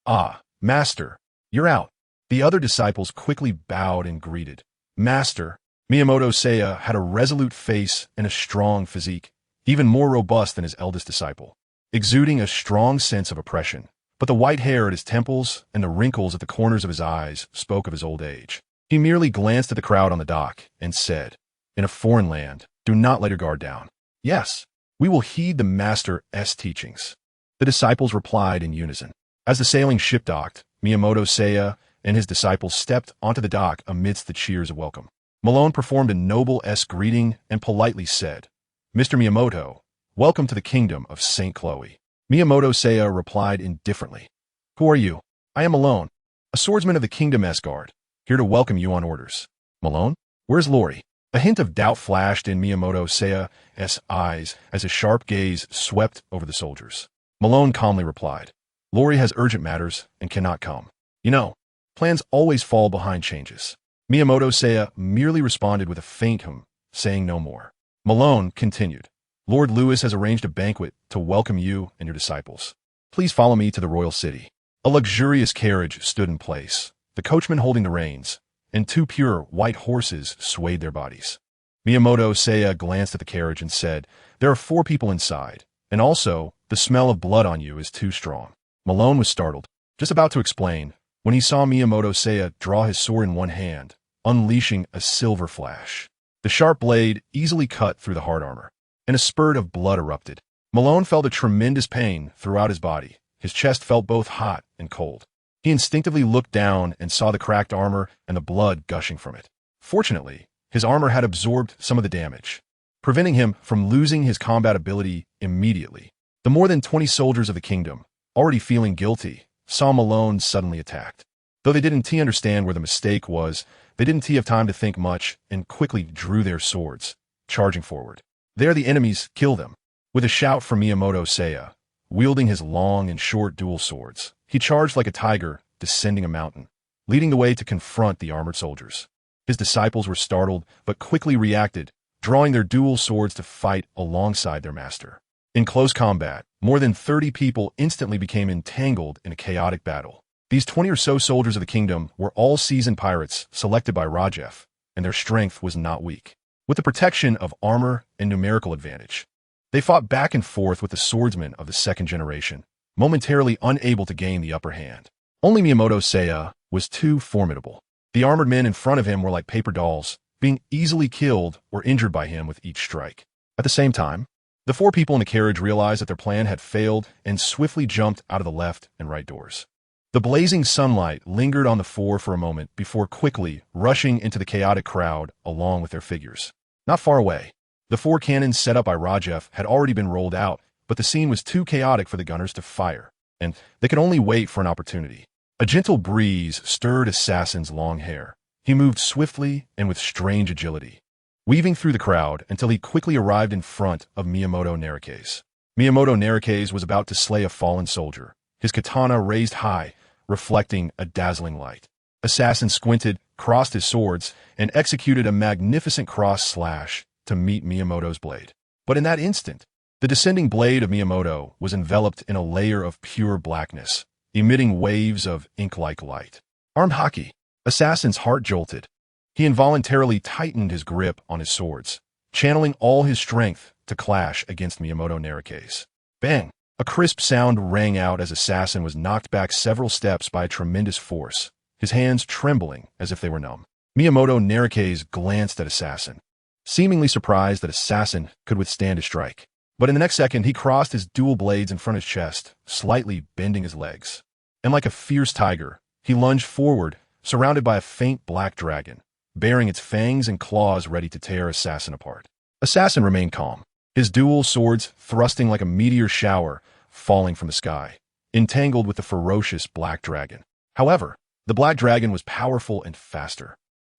"Ah, Master, you're out." The other disciples quickly bowed and greeted. "Master." Miyamoto Seiya had a resolute face and a strong physique, even more robust than his eldest disciple, exuding a strong sense of oppression. But the white hair at his temples and the wrinkles at the corners of his eyes spoke of his old age. He merely glanced at the crowd on the dock and said, "In a foreign land, do not let your guard down. Yes, we will heed the Master's teachings." The disciples replied in unison. As the sailing ship docked, Miyamoto Seiya and his disciples stepped onto the dock amidst the cheers of welcome. Malone performed a noble greeting and politely said, "Mr. Miyamoto, welcome to the kingdom of St. Chloe." Miyamoto Seiya replied indifferently, "Who are you?" "I am Malone, a swordsman of the kingdom's guard, here to welcome you on orders." "Malone? Where's Lori?" A hint of doubt flashed in Miyamoto Seiya's eyes as his sharp gaze swept over the soldiers. Malone calmly replied, "Lori has urgent matters and cannot come. You know, plans always fall behind changes." Miyamoto Seiya merely responded with a faint hum, saying no more. Malone continued, "Lord Lewis has arranged a banquet to welcome you and your disciples. Please follow me to the royal city." A luxurious carriage stood in place, the coachman holding the reins, and 2 pure white horses swayed their bodies. Miyamoto Seiya glanced at the carriage and said, "There are 4 people inside, and also, the smell of blood on you is too strong." Malone was startled, just about to explain, when he saw Miyamoto Seiya draw his sword in one hand, unleashing a silver flash. The sharp blade easily cut through the hard armor, and a spurt of blood erupted. Malone felt a tremendous pain throughout his body. His chest felt both hot and cold. He instinctively looked down and saw the cracked armor and the blood gushing from it. Fortunately, his armor had absorbed some of the damage, preventing him from losing his combat ability immediately. The more than 20 soldiers of the kingdom, already feeling guilty, saw Malone suddenly attacked. Though they didn't understand where the mistake was, they didn't have time to think much and quickly drew their swords, charging forward. There the enemies, kill them. With a shout from Miyamoto Seiya, wielding his long and short dual swords, he charged like a tiger descending a mountain, leading the way to confront the armored soldiers. His disciples were startled but quickly reacted, drawing their dual swords to fight alongside their master. In close combat, more than 30 people instantly became entangled in a chaotic battle. These 20 or so soldiers of the kingdom were all seasoned pirates selected by Rajef, and their strength was not weak. With the protection of armor and numerical advantage, they fought back and forth with the swordsmen of the 2nd generation, momentarily unable to gain the upper hand. Only Miyamoto Seiya was too formidable. The armored men in front of him were like paper dolls, being easily killed or injured by him with each strike. At the same time, the 4 people in the carriage realized that their plan had failed and swiftly jumped out of the left and right doors. The blazing sunlight lingered on the 4 for a moment before quickly rushing into the chaotic crowd along with their figures. Not far away, the 4 cannons set up by Rajef had already been rolled out, but the scene was too chaotic for the gunners to fire, and they could only wait for an opportunity. A gentle breeze stirred Assassin's long hair. He moved swiftly and with strange agility, weaving through the crowd until he quickly arrived in front of Miyamoto Narikes. Miyamoto Narikes was about to slay a fallen soldier, his katana raised high, reflecting a dazzling light. Assassin squinted, crossed his swords, and executed a magnificent cross slash to meet Miyamoto's blade. But in that instant, the descending blade of Miyamoto was enveloped in a layer of pure blackness, emitting waves of ink-like light. Armed Haki, Assassin's heart jolted. He involuntarily tightened his grip on his swords, channeling all his strength to clash against Miyamoto Narikes. Bang! A crisp sound rang out as Assassin was knocked back several steps by a tremendous force, his hands trembling as if they were numb. Miyamoto Narike's glanced at Assassin, seemingly surprised that Assassin could withstand his strike. But in the next second, he crossed his dual blades in front of his chest, slightly bending his legs. And like a fierce tiger, he lunged forward, surrounded by a faint black dragon, baring its fangs and claws ready to tear Assassin apart. Assassin remained calm, his dual swords thrusting like a meteor shower falling from the sky, entangled with the ferocious black dragon. However, the black dragon was powerful and faster,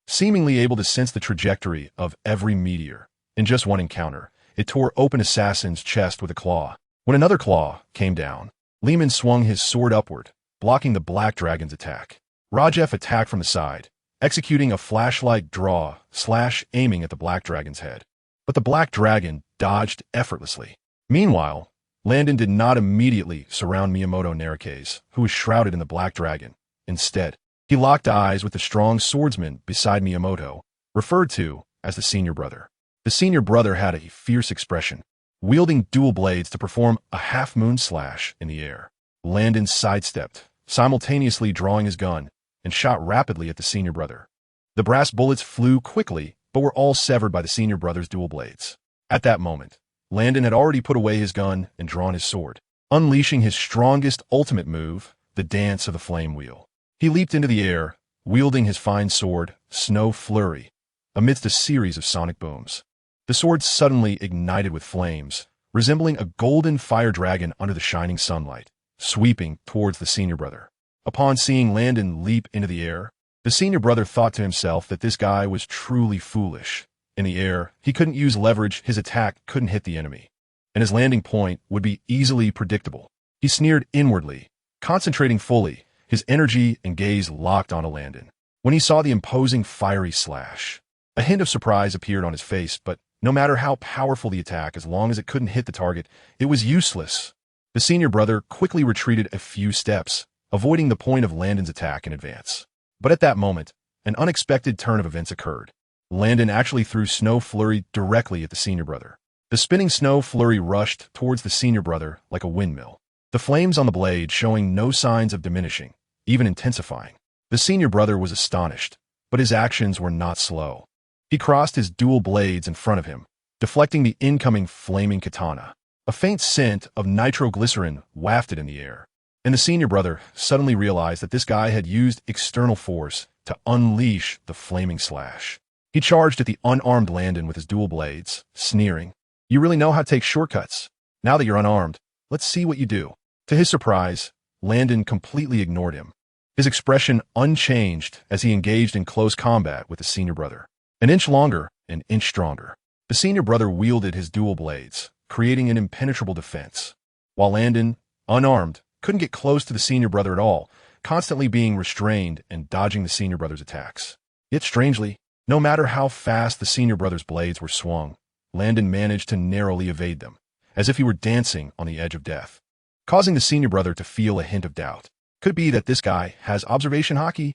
seemingly able to sense the trajectory of every meteor. In just one encounter, it tore open Assassin's chest with a claw. When another claw came down, Lehman swung his sword upward, blocking the black dragon's attack. Rajef attacked from the side, executing a flashlight draw slash aiming at the black dragon's head. But the black dragon dodged effortlessly. Meanwhile, Landon did not immediately surround Miyamoto Narike's, who was shrouded in the black dragon. Instead, he locked eyes with the strong swordsman beside Miyamoto, referred to as the senior brother. The senior brother had a fierce expression, wielding dual blades to perform a half-moon slash in the air. Landon sidestepped, simultaneously drawing his gun, and shot rapidly at the senior brother. The brass bullets flew quickly, but were all severed by the senior brother's dual blades. At that moment, Landon had already put away his gun and drawn his sword, unleashing his strongest ultimate move, the dance of the flame wheel. He leaped into the air, wielding his fine sword, Snow Flurry, amidst a series of sonic booms. The sword suddenly ignited with flames, resembling a golden fire dragon under the shining sunlight, sweeping towards the senior brother. Upon seeing Landon leap into the air, the senior brother thought to himself that this guy was truly foolish. In the air, he couldn't use leverage, his attack couldn't hit the enemy, and his landing point would be easily predictable. He sneered inwardly, concentrating fully, his energy and gaze locked onto Landon. When he saw the imposing fiery slash, a hint of surprise appeared on his face, but no matter how powerful the attack, as long as it couldn't hit the target, it was useless. The senior brother quickly retreated a few steps, avoiding the point of Landon's attack in advance. But at that moment, an unexpected turn of events occurred. Landon actually threw Snow Flurry directly at the senior brother. The spinning Snow Flurry rushed towards the senior brother like a windmill, the flames on the blade showing no signs of diminishing, even intensifying. The senior brother was astonished, but his actions were not slow. He crossed his dual blades in front of him, deflecting the incoming flaming katana. A faint scent of nitroglycerin wafted in the air, and the senior brother suddenly realized that this guy had used external force to unleash the flaming slash. He charged at the unarmed Landon with his dual blades, sneering, "You really know how to take shortcuts. Now that you're unarmed, let's see what you do." To his surprise, Landon completely ignored him, his expression unchanged as he engaged in close combat with the senior brother. An inch longer, an inch stronger. The senior brother wielded his dual blades, creating an impenetrable defense, while Landon, unarmed, couldn't get close to the senior brother at all, constantly being restrained and dodging the senior brother's attacks. Yet strangely, no matter how fast the senior brother's blades were swung, Landon managed to narrowly evade them, as if he were dancing on the edge of death, causing the senior brother to feel a hint of doubt. Could be that this guy has observation haki?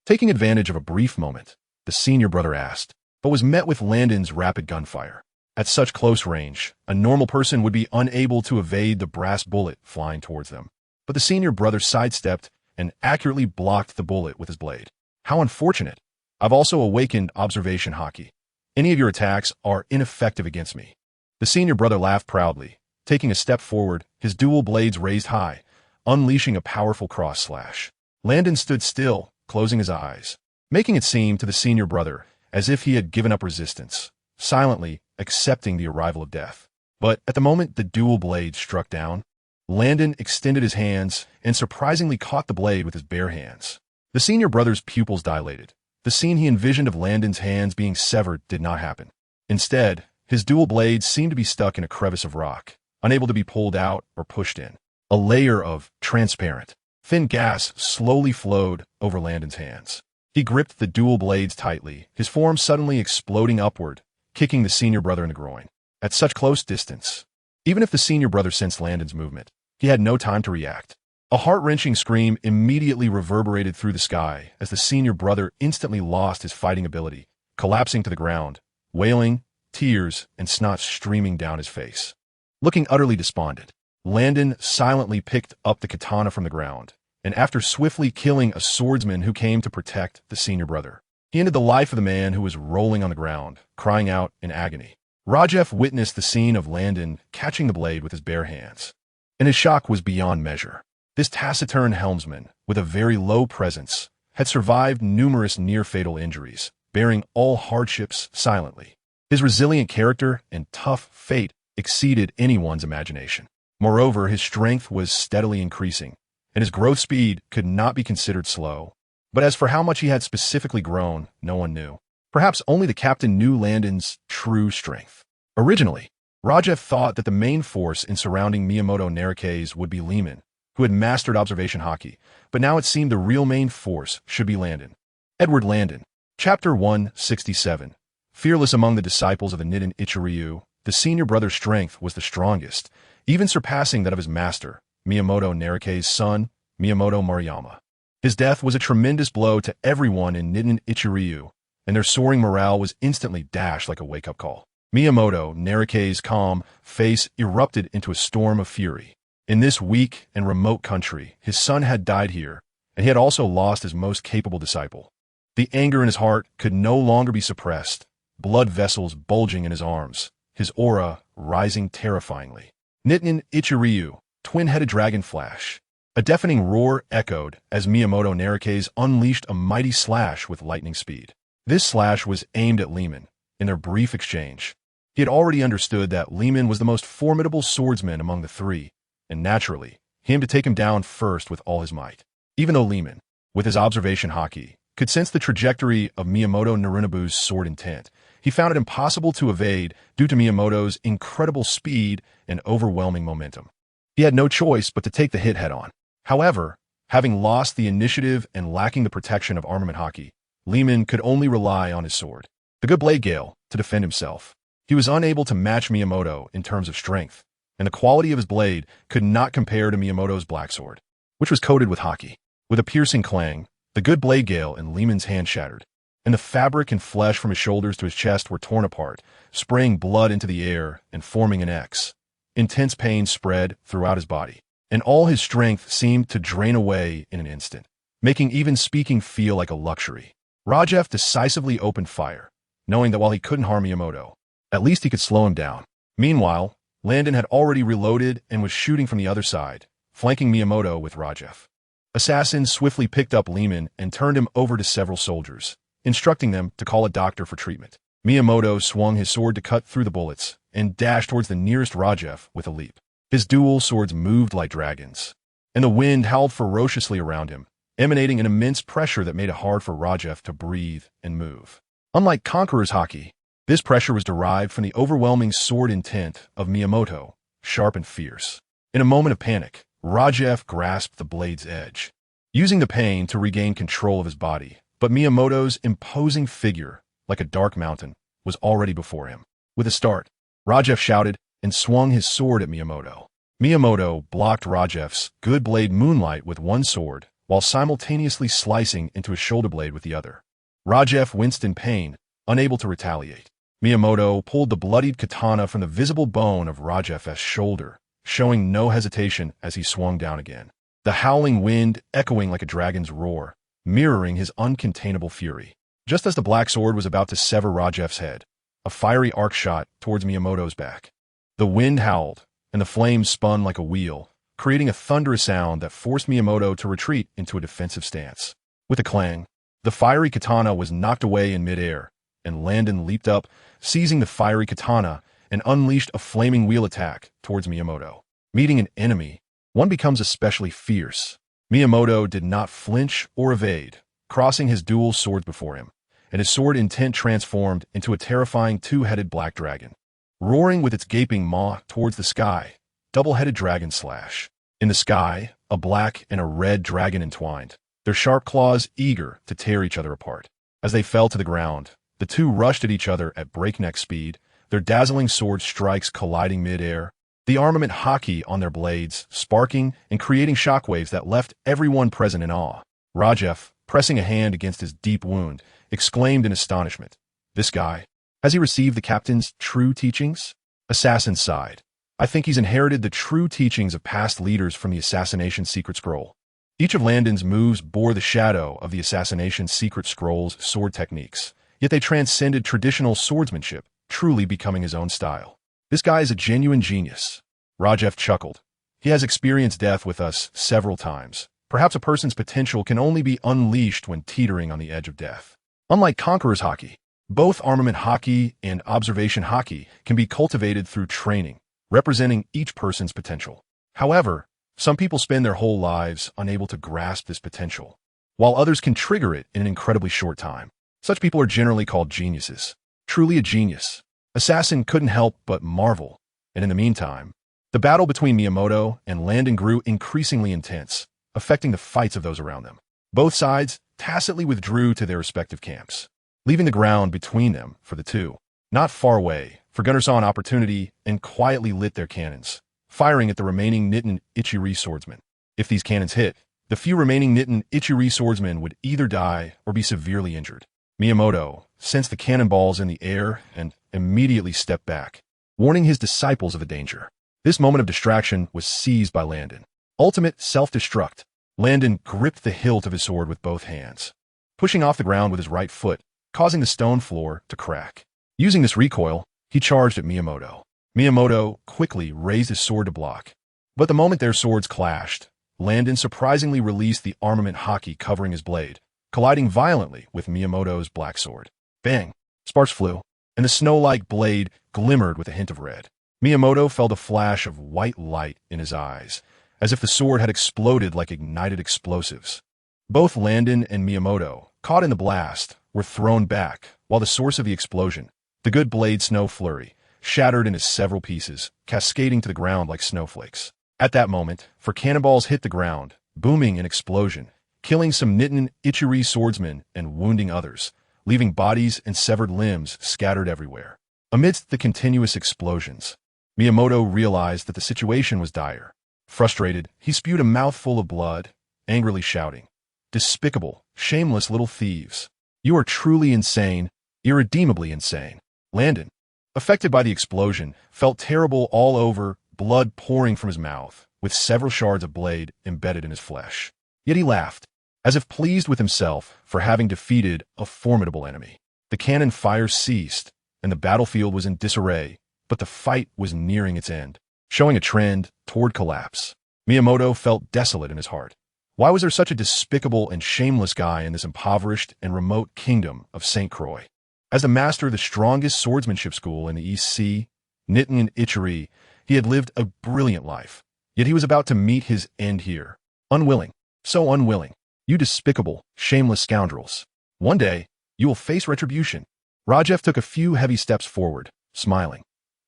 Taking advantage of a brief moment, the senior brother asked, but was met with Landon's rapid gunfire. At such close range, a normal person would be unable to evade the brass bullet flying towards them. But the senior brother sidestepped and accurately blocked the bullet with his blade. How unfortunate. I've also awakened observation haki. Any of your attacks are ineffective against me. The senior brother laughed proudly, taking a step forward, his dual blades raised high, unleashing a powerful cross slash. Landon stood still, closing his eyes, making it seem to the senior brother as if he had given up resistance, silently accepting the arrival of death. But at the moment the dual blade struck down, Landon extended his hands and surprisingly caught the blade with his bare hands. The senior brother's pupils dilated. The scene he envisioned of Landon's hands being severed did not happen. Instead, his dual blades seemed to be stuck in a crevice of rock, unable to be pulled out or pushed in. A layer of transparent, thin gas slowly flowed over Landon's hands. He gripped the dual blades tightly, his form suddenly exploding upward, kicking the senior brother in the groin. At such close distance, even if the senior brother sensed Landon's movement, he had no time to react. A heart-wrenching scream immediately reverberated through the sky as the senior brother instantly lost his fighting ability, collapsing to the ground, wailing, tears and snot streaming down his face. Looking utterly despondent, Landon silently picked up the katana from the ground, and after swiftly killing a swordsman who came to protect the senior brother, He ended the life of the man who was rolling on the ground, crying out in agony. Rajef witnessed the scene of Landon catching the blade with his bare hands, and his shock was beyond measure. This taciturn helmsman, with a very low presence, had survived numerous near-fatal injuries, bearing all hardships silently. His resilient character and tough fate exceeded anyone's imagination. Moreover, his strength was steadily increasing, and his growth speed could not be considered slow. But as for how much he had specifically grown, no one knew. Perhaps only the captain knew Landon's true strength. Originally, Rajef thought that the main force in surrounding Miyamoto Narike's would be Lehman, who had mastered observation Haki, but now it seemed the real main force should be Landon. Edward Landon. Chapter 167. Fearless among the disciples of the Nidan Ichiryu, the senior brother's strength was the strongest, even surpassing that of his master, Miyamoto Narike's son, Miyamoto Maruyama. His death was a tremendous blow to everyone in Nidan Ichiryu, and their soaring morale was instantly dashed like a wake-up call. Miyamoto Narike's calm face erupted into a storm of fury. In this weak and remote country, his son had died here, and he had also lost his most capable disciple. The anger in his heart could no longer be suppressed, blood vessels bulging in his arms, his aura rising terrifyingly. Nidan Ichiryu, twin-headed dragon flash. A deafening roar echoed as Miyamoto Narike's unleashed a mighty slash with lightning speed. This slash was aimed at Lehman. In their brief exchange, he had already understood that Lehman was the most formidable swordsman among the three, and naturally, he aimed to take him down first with all his might. Even though Lehman, with his observation Haki, could sense the trajectory of Miyamoto Narunobu's sword intent, he found it impossible to evade due to Miyamoto's incredible speed and overwhelming momentum. He had no choice but to take the hit head-on. However, having lost the initiative and lacking the protection of armament Haki, Lehman could only rely on his sword, the good blade gale, to defend himself. He was unable to match Miyamoto in terms of strength, and the quality of his blade could not compare to Miyamoto's black sword, which was coated with Haki. With a piercing clang, the good blade gale in Lehman's hand shattered, and the fabric and flesh from his shoulders to his chest were torn apart, spraying blood into the air and forming an X. Intense pain spread throughout his body, and all his strength seemed to drain away in an instant, making even speaking feel like a luxury. Rajef decisively opened fire, knowing that while he couldn't harm Miyamoto, at least he could slow him down. Meanwhile, Landon had already reloaded and was shooting from the other side, flanking Miyamoto with Rajef. Assassins swiftly picked up Lehman and turned him over to several soldiers, instructing them to call a doctor for treatment. Miyamoto swung his sword to cut through the bullets and dashed towards the nearest Rajef with a leap. His dual swords moved like dragons, and the wind howled ferociously around him, emanating an immense pressure that made it hard for Rajef to breathe and move. Unlike Conqueror's Haki, this pressure was derived from the overwhelming sword intent of Miyamoto, sharp and fierce. In a moment of panic, Rajef grasped the blade's edge, using the pain to regain control of his body, but Miyamoto's imposing figure, like a dark mountain, was already before him. With a start, Rajef shouted and swung his sword at Miyamoto. Miyamoto blocked Rajef's good blade Moonlight with one sword, while simultaneously slicing into his shoulder blade with the other. Rajef winced in pain, unable to retaliate. Miyamoto pulled the bloodied katana from the visible bone of Rajef's shoulder, showing no hesitation as he swung down again. The howling wind echoing like a dragon's roar, mirroring his uncontainable fury. Just as the black sword was about to sever Rajef's head, a fiery arc shot towards Miyamoto's back. The wind howled, and the flames spun like a wheel, creating a thunderous sound that forced Miyamoto to retreat into a defensive stance. With a clang, the fiery katana was knocked away in midair, and Landon leaped up, seizing the fiery katana, and unleashed a flaming wheel attack towards Miyamoto. Meeting an enemy, one becomes especially fierce. Miyamoto did not flinch or evade, crossing his dual swords before him, and his sword intent transformed into a terrifying two-headed black dragon. Roaring with its gaping maw towards the sky, double-headed dragon slash. In the sky, a black and a red dragon entwined, their sharp claws eager to tear each other apart. As they fell to the ground, the two rushed at each other at breakneck speed, their dazzling sword strikes colliding mid-air, the armament Haki on their blades, sparking and creating shockwaves that left everyone present in awe. Rajef, pressing a hand against his deep wound, exclaimed in astonishment, "This guy, has he received the captain's true teachings?" Assassin sighed. "I think he's inherited the true teachings of past leaders from the assassination secret scroll. Each of Landon's moves bore the shadow of the Assassination's secret scrolls sword techniques, yet they transcended traditional swordsmanship, truly becoming his own style. This guy is a genuine genius. Rajef chuckled. He has experienced death with us several times. Perhaps a person's potential can only be unleashed when teetering on the edge of death. Unlike Conqueror's Haki, both armament Haki and observation Haki can be cultivated through training, representing each person's potential. However, some people spend their whole lives unable to grasp this potential, while others can trigger it in an incredibly short time. Such people are generally called geniuses. Truly a genius. Assassin couldn't help but marvel, and in the meantime, the battle between Miyamoto and Landon grew increasingly intense, affecting the fights of those around them. Both sides tacitly withdrew to their respective camps, leaving the ground between them for the two. Not far away, Forgunner saw an opportunity and quietly lit their cannons, firing at the remaining Nitin Ichiri swordsmen. If these cannons hit, the few remaining Nitin Ichiri swordsmen would either die or be severely injured. Miyamoto sensed the cannonballs in the air and immediately stepped back, warning his disciples of the danger. This moment of distraction was seized by Landon. Ultimate self-destruct. Landon gripped the hilt of his sword with both hands, pushing off the ground with his right foot, causing the stone floor to crack. Using this recoil, he charged at Miyamoto. Miyamoto quickly raised his sword to block, but the moment their swords clashed, Landon surprisingly released the armament Haki covering his blade, colliding violently with Miyamoto's black sword. Bang! Sparks flew, and the snow-like blade glimmered with a hint of red. Miyamoto felt a flash of white light in his eyes, as if the sword had exploded like ignited explosives. Both Landon and Miyamoto, caught in the blast, were thrown back, while the source of the explosion, the good blade snow flurry, shattered into several pieces, cascading to the ground like snowflakes. At that moment, four cannonballs hit the ground, booming an explosion, killing some Nitin Ichiri swordsmen and wounding others, leaving bodies and severed limbs scattered everywhere. Amidst the continuous explosions, Miyamoto realized that the situation was dire. Frustrated, he spewed a mouthful of blood, angrily shouting, "Despicable, shameless little thieves. You are truly insane, irredeemably insane." Landon, affected by the explosion, felt terrible all over, blood pouring from his mouth, with several shards of blade embedded in his flesh. Yet he laughed, as if pleased with himself for having defeated a formidable enemy. The cannon fire ceased, and the battlefield was in disarray, but the fight was nearing its end, showing a trend toward collapse. Miyamoto felt desolate in his heart. Why was there such a despicable and shameless guy in this impoverished and remote kingdom of St. Croix? As the master of the strongest swordsmanship school in the East Sea, Nitin Ichiri, he had lived a brilliant life. Yet he was about to meet his end here. Unwilling, so unwilling. You despicable, shameless scoundrels. One day, you will face retribution. Rajef took a few heavy steps forward, smiling.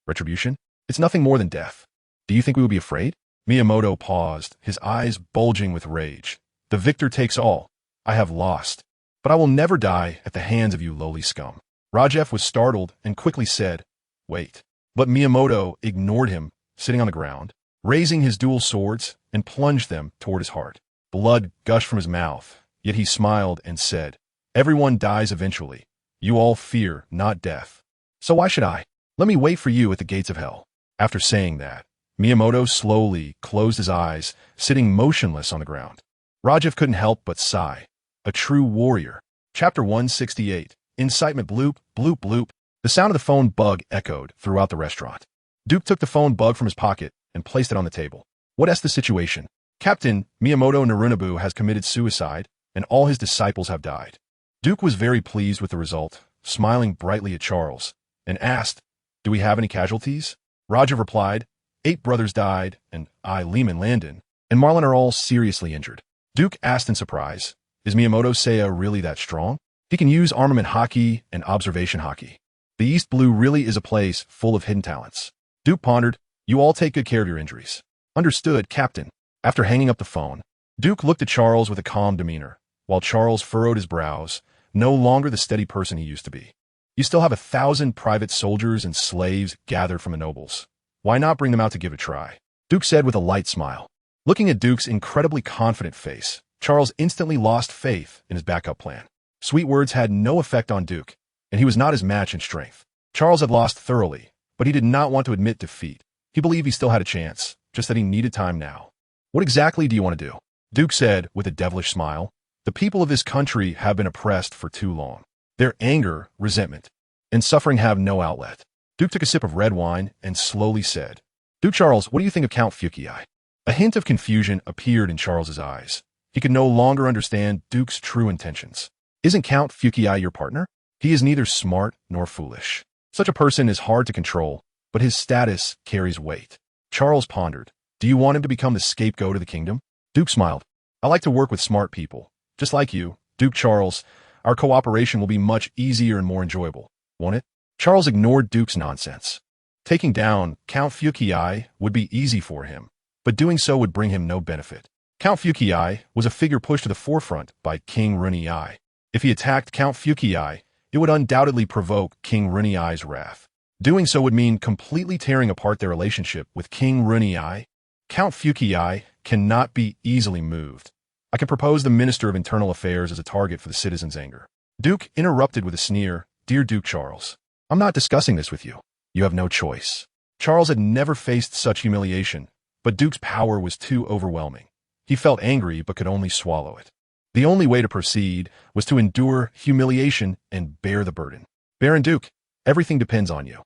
Retribution? It's nothing more than death. Do you think we would be afraid? Miyamoto paused, his eyes bulging with rage. The victor takes all. I have lost. But I will never die at the hands of you lowly scum. Rajef was startled and quickly said, "Wait." But Miyamoto ignored him, sitting on the ground, raising his dual swords and plunged them toward his heart. Blood gushed from his mouth, yet he smiled and said, "Everyone dies eventually. You all fear not death. So why should I? Let me wait for you at the gates of hell." After saying that, Miyamoto slowly closed his eyes, sitting motionless on the ground. Rajef couldn't help but sigh. A true warrior. Chapter 168. Incitement. Bloop, bloop, bloop. The sound of the phone bug echoed throughout the restaurant. Duke took the phone bug from his pocket and placed it on the table. What's the situation? Captain, Miyamoto Narunabu has committed suicide, and all his disciples have died. Duke was very pleased with the result, smiling brightly at Charles, and asked, "Do we have any casualties?" Rajef replied, 8 brothers died, and I, Lehman Landon, and Marlon are all seriously injured. Duke asked in surprise, "Is Miyamoto Seiya really that strong? He can use armament Haki and observation Haki. The East Blue really is a place full of hidden talents." Duke pondered, "You all take good care of your injuries." "Understood, Captain." After hanging up the phone, Duke looked at Charles with a calm demeanor, while Charles furrowed his brows, no longer the steady person he used to be. "You still have 1,000 private soldiers and slaves gathered from the nobles. Why not bring them out to give it a try?" Duke said with a light smile. Looking at Duke's incredibly confident face, Charles instantly lost faith in his backup plan. Sweet words had no effect on Duke, and he was not his match in strength. Charles had lost thoroughly, but he did not want to admit defeat. He believed he still had a chance, just that he needed time now. "What exactly do you want to do?" Duke said with a devilish smile. The people of this country have been oppressed for too long. Their anger, resentment, and suffering have no outlet. Duke took a sip of red wine and slowly said, Duke Charles, what do you think of Count Fukiai? A hint of confusion appeared in Charles's eyes. He could no longer understand Duke's true intentions. Isn't Count Fukiai your partner? He is neither smart nor foolish. Such a person is hard to control, but his status carries weight. Charles pondered. Do you want him to become the scapegoat of the kingdom? Duke smiled. I like to work with smart people. Just like you, Duke Charles, our cooperation will be much easier and more enjoyable, won't it? Charles ignored Duke's nonsense. Taking down Count Fukiai would be easy for him, but doing so would bring him no benefit. Count Fukiai was a figure pushed to the forefront by King Runei. If he attacked Count Fukiai, it would undoubtedly provoke King Runei's wrath. Doing so would mean completely tearing apart their relationship with King Runei. Count Fukiai cannot be easily moved. I can propose the Minister of Internal Affairs as a target for the citizens' anger. Duke interrupted with a sneer. Dear Duke Charles, I'm not discussing this with you. You have no choice. Charles had never faced such humiliation, but Duke's power was too overwhelming. He felt angry but could only swallow it. The only way to proceed was to endure humiliation and bear the burden. Baron Duke, everything depends on you.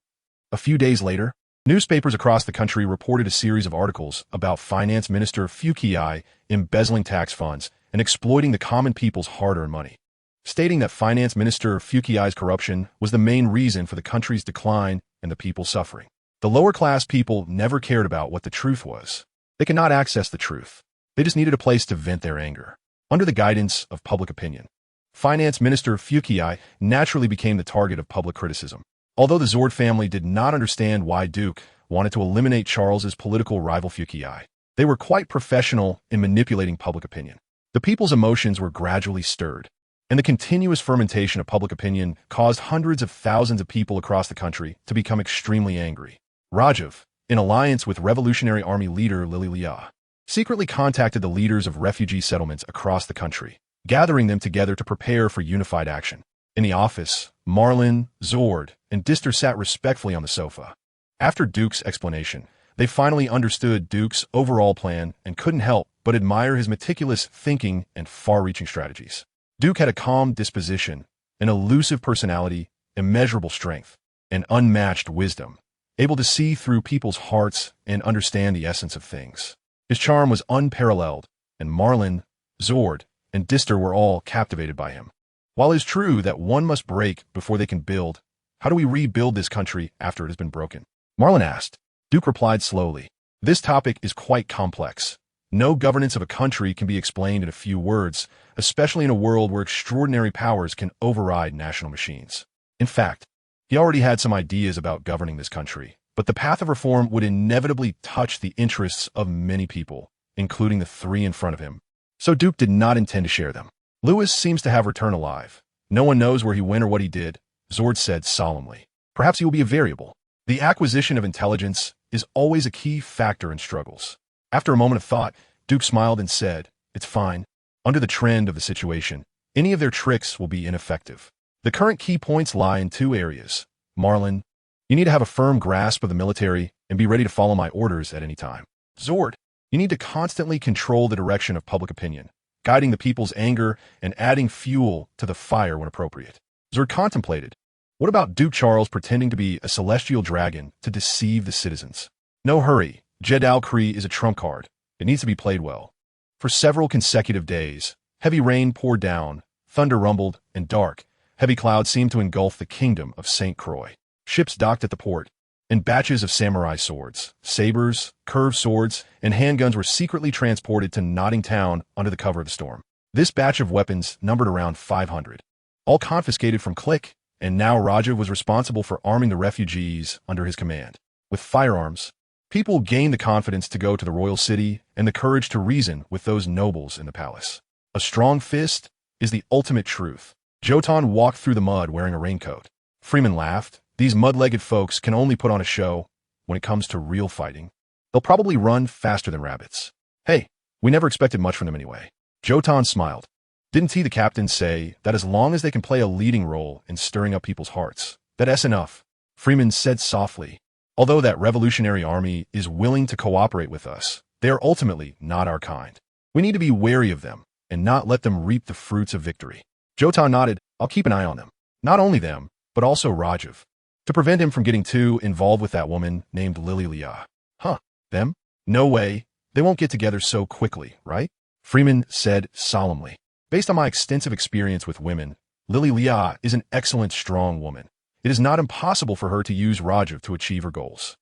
A few days later, newspapers across the country reported a series of articles about Finance Minister Fukiai embezzling tax funds and exploiting the common people's hard-earned money, stating that Finance Minister Fukiai's corruption was the main reason for the country's decline and the people's suffering. The lower-class people never cared about what the truth was. They could not access the truth. They just needed a place to vent their anger. Under the guidance of public opinion, Finance Minister Fukiai naturally became the target of public criticism. Although the Zord family did not understand why Duke wanted to eliminate Charles's political rival Fukiai, they were quite professional in manipulating public opinion. The people's emotions were gradually stirred, and the continuous fermentation of public opinion caused hundreds of thousands of people across the country to become extremely angry. Rajiv, in alliance with Revolutionary Army leader Lily Lia, secretly contacted the leaders of refugee settlements across the country, gathering them together to prepare for unified action. In the office, Marlin, Zord, and Dister sat respectfully on the sofa. After Duke's explanation, they finally understood Duke's overall plan and couldn't help but admire his meticulous thinking and far-reaching strategies. Duke had a calm disposition, an elusive personality, immeasurable strength, and unmatched wisdom, able to see through people's hearts and understand the essence of things. His charm was unparalleled, and Marlin, Zord, and Dister were all captivated by him. While it is true that one must break before they can build, how do we rebuild this country after it has been broken? Marlin asked. Duke replied slowly. This topic is quite complex. No governance of a country can be explained in a few words, especially in a world where extraordinary powers can override national machines. In fact, he already had some ideas about governing this country, but the path of reform would inevitably touch the interests of many people, including the three in front of him. So Duke did not intend to share them. Lewis seems to have returned alive. No one knows where he went or what he did, Zord said solemnly. Perhaps he will be a variable. The acquisition of intelligence is always a key factor in struggles. After a moment of thought, Duke smiled and said, It's fine. Under the trend of the situation, any of their tricks will be ineffective. The current key points lie in two areas. Marlin, you need to have a firm grasp of the military and be ready to follow my orders at any time. Zord, you need to constantly control the direction of public opinion, guiding the people's anger and adding fuel to the fire when appropriate. Zord contemplated. What about Duke Charles pretending to be a celestial dragon to deceive the citizens? No hurry. Jed Al-Kri is a trump card. It needs to be played well. For several consecutive days, heavy rain poured down, thunder rumbled, and dark, heavy clouds seemed to engulf the kingdom of St. Croix. Ships docked at the port, and batches of samurai swords, sabers, curved swords, and handguns were secretly transported to Notting Town under the cover of the storm. This batch of weapons numbered around 500, all confiscated from Click, and now Rajiv was responsible for arming the refugees under his command. With firearms, people gained the confidence to go to the royal city and the courage to reason with those nobles in the palace. A strong fist is the ultimate truth. Jotun walked through the mud wearing a raincoat. Freeman laughed. These mud-legged folks can only put on a show. When it comes to real fighting, they'll probably run faster than rabbits. Hey, we never expected much from them anyway. Jotun smiled. Didn't he, the captain, say that as long as they can play a leading role in stirring up people's hearts, that's enough? Freeman said softly. Although that revolutionary army is willing to cooperate with us, they are ultimately not our kind. We need to be wary of them and not let them reap the fruits of victory. Jota nodded. I'll keep an eye on them. Not only them, but also Rajiv, to prevent him from getting too involved with that woman named Lilia. Huh, them? No way. They won't get together so quickly, right? Freeman said solemnly. Based on my extensive experience with women, Lilia is an excellent, strong woman. It is not impossible for her to use Rajiv to achieve her goals.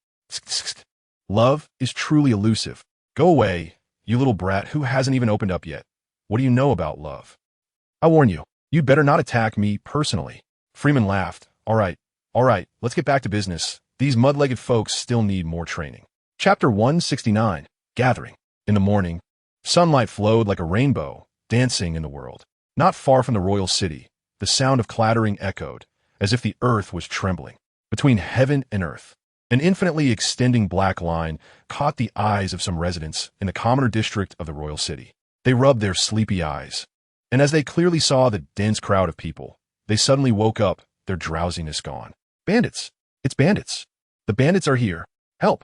Love is truly elusive. Go away, you little brat who hasn't even opened up yet. What do you know about love? I warn you, you'd better not attack me personally. Freeman laughed. All right, let's get back to business. These mud-legged folks still need more training. Chapter 169, Gathering. In the morning, sunlight flowed like a rainbow, dancing in the world. Not far from the royal city, the sound of clattering echoed, as if the earth was trembling. Between heaven and earth, an infinitely extending black line caught the eyes of some residents in the commoner district of the royal city. They rubbed their sleepy eyes, and as they clearly saw the dense crowd of people, they suddenly woke up, their drowsiness gone. Bandits! It's bandits! The bandits are here! Help!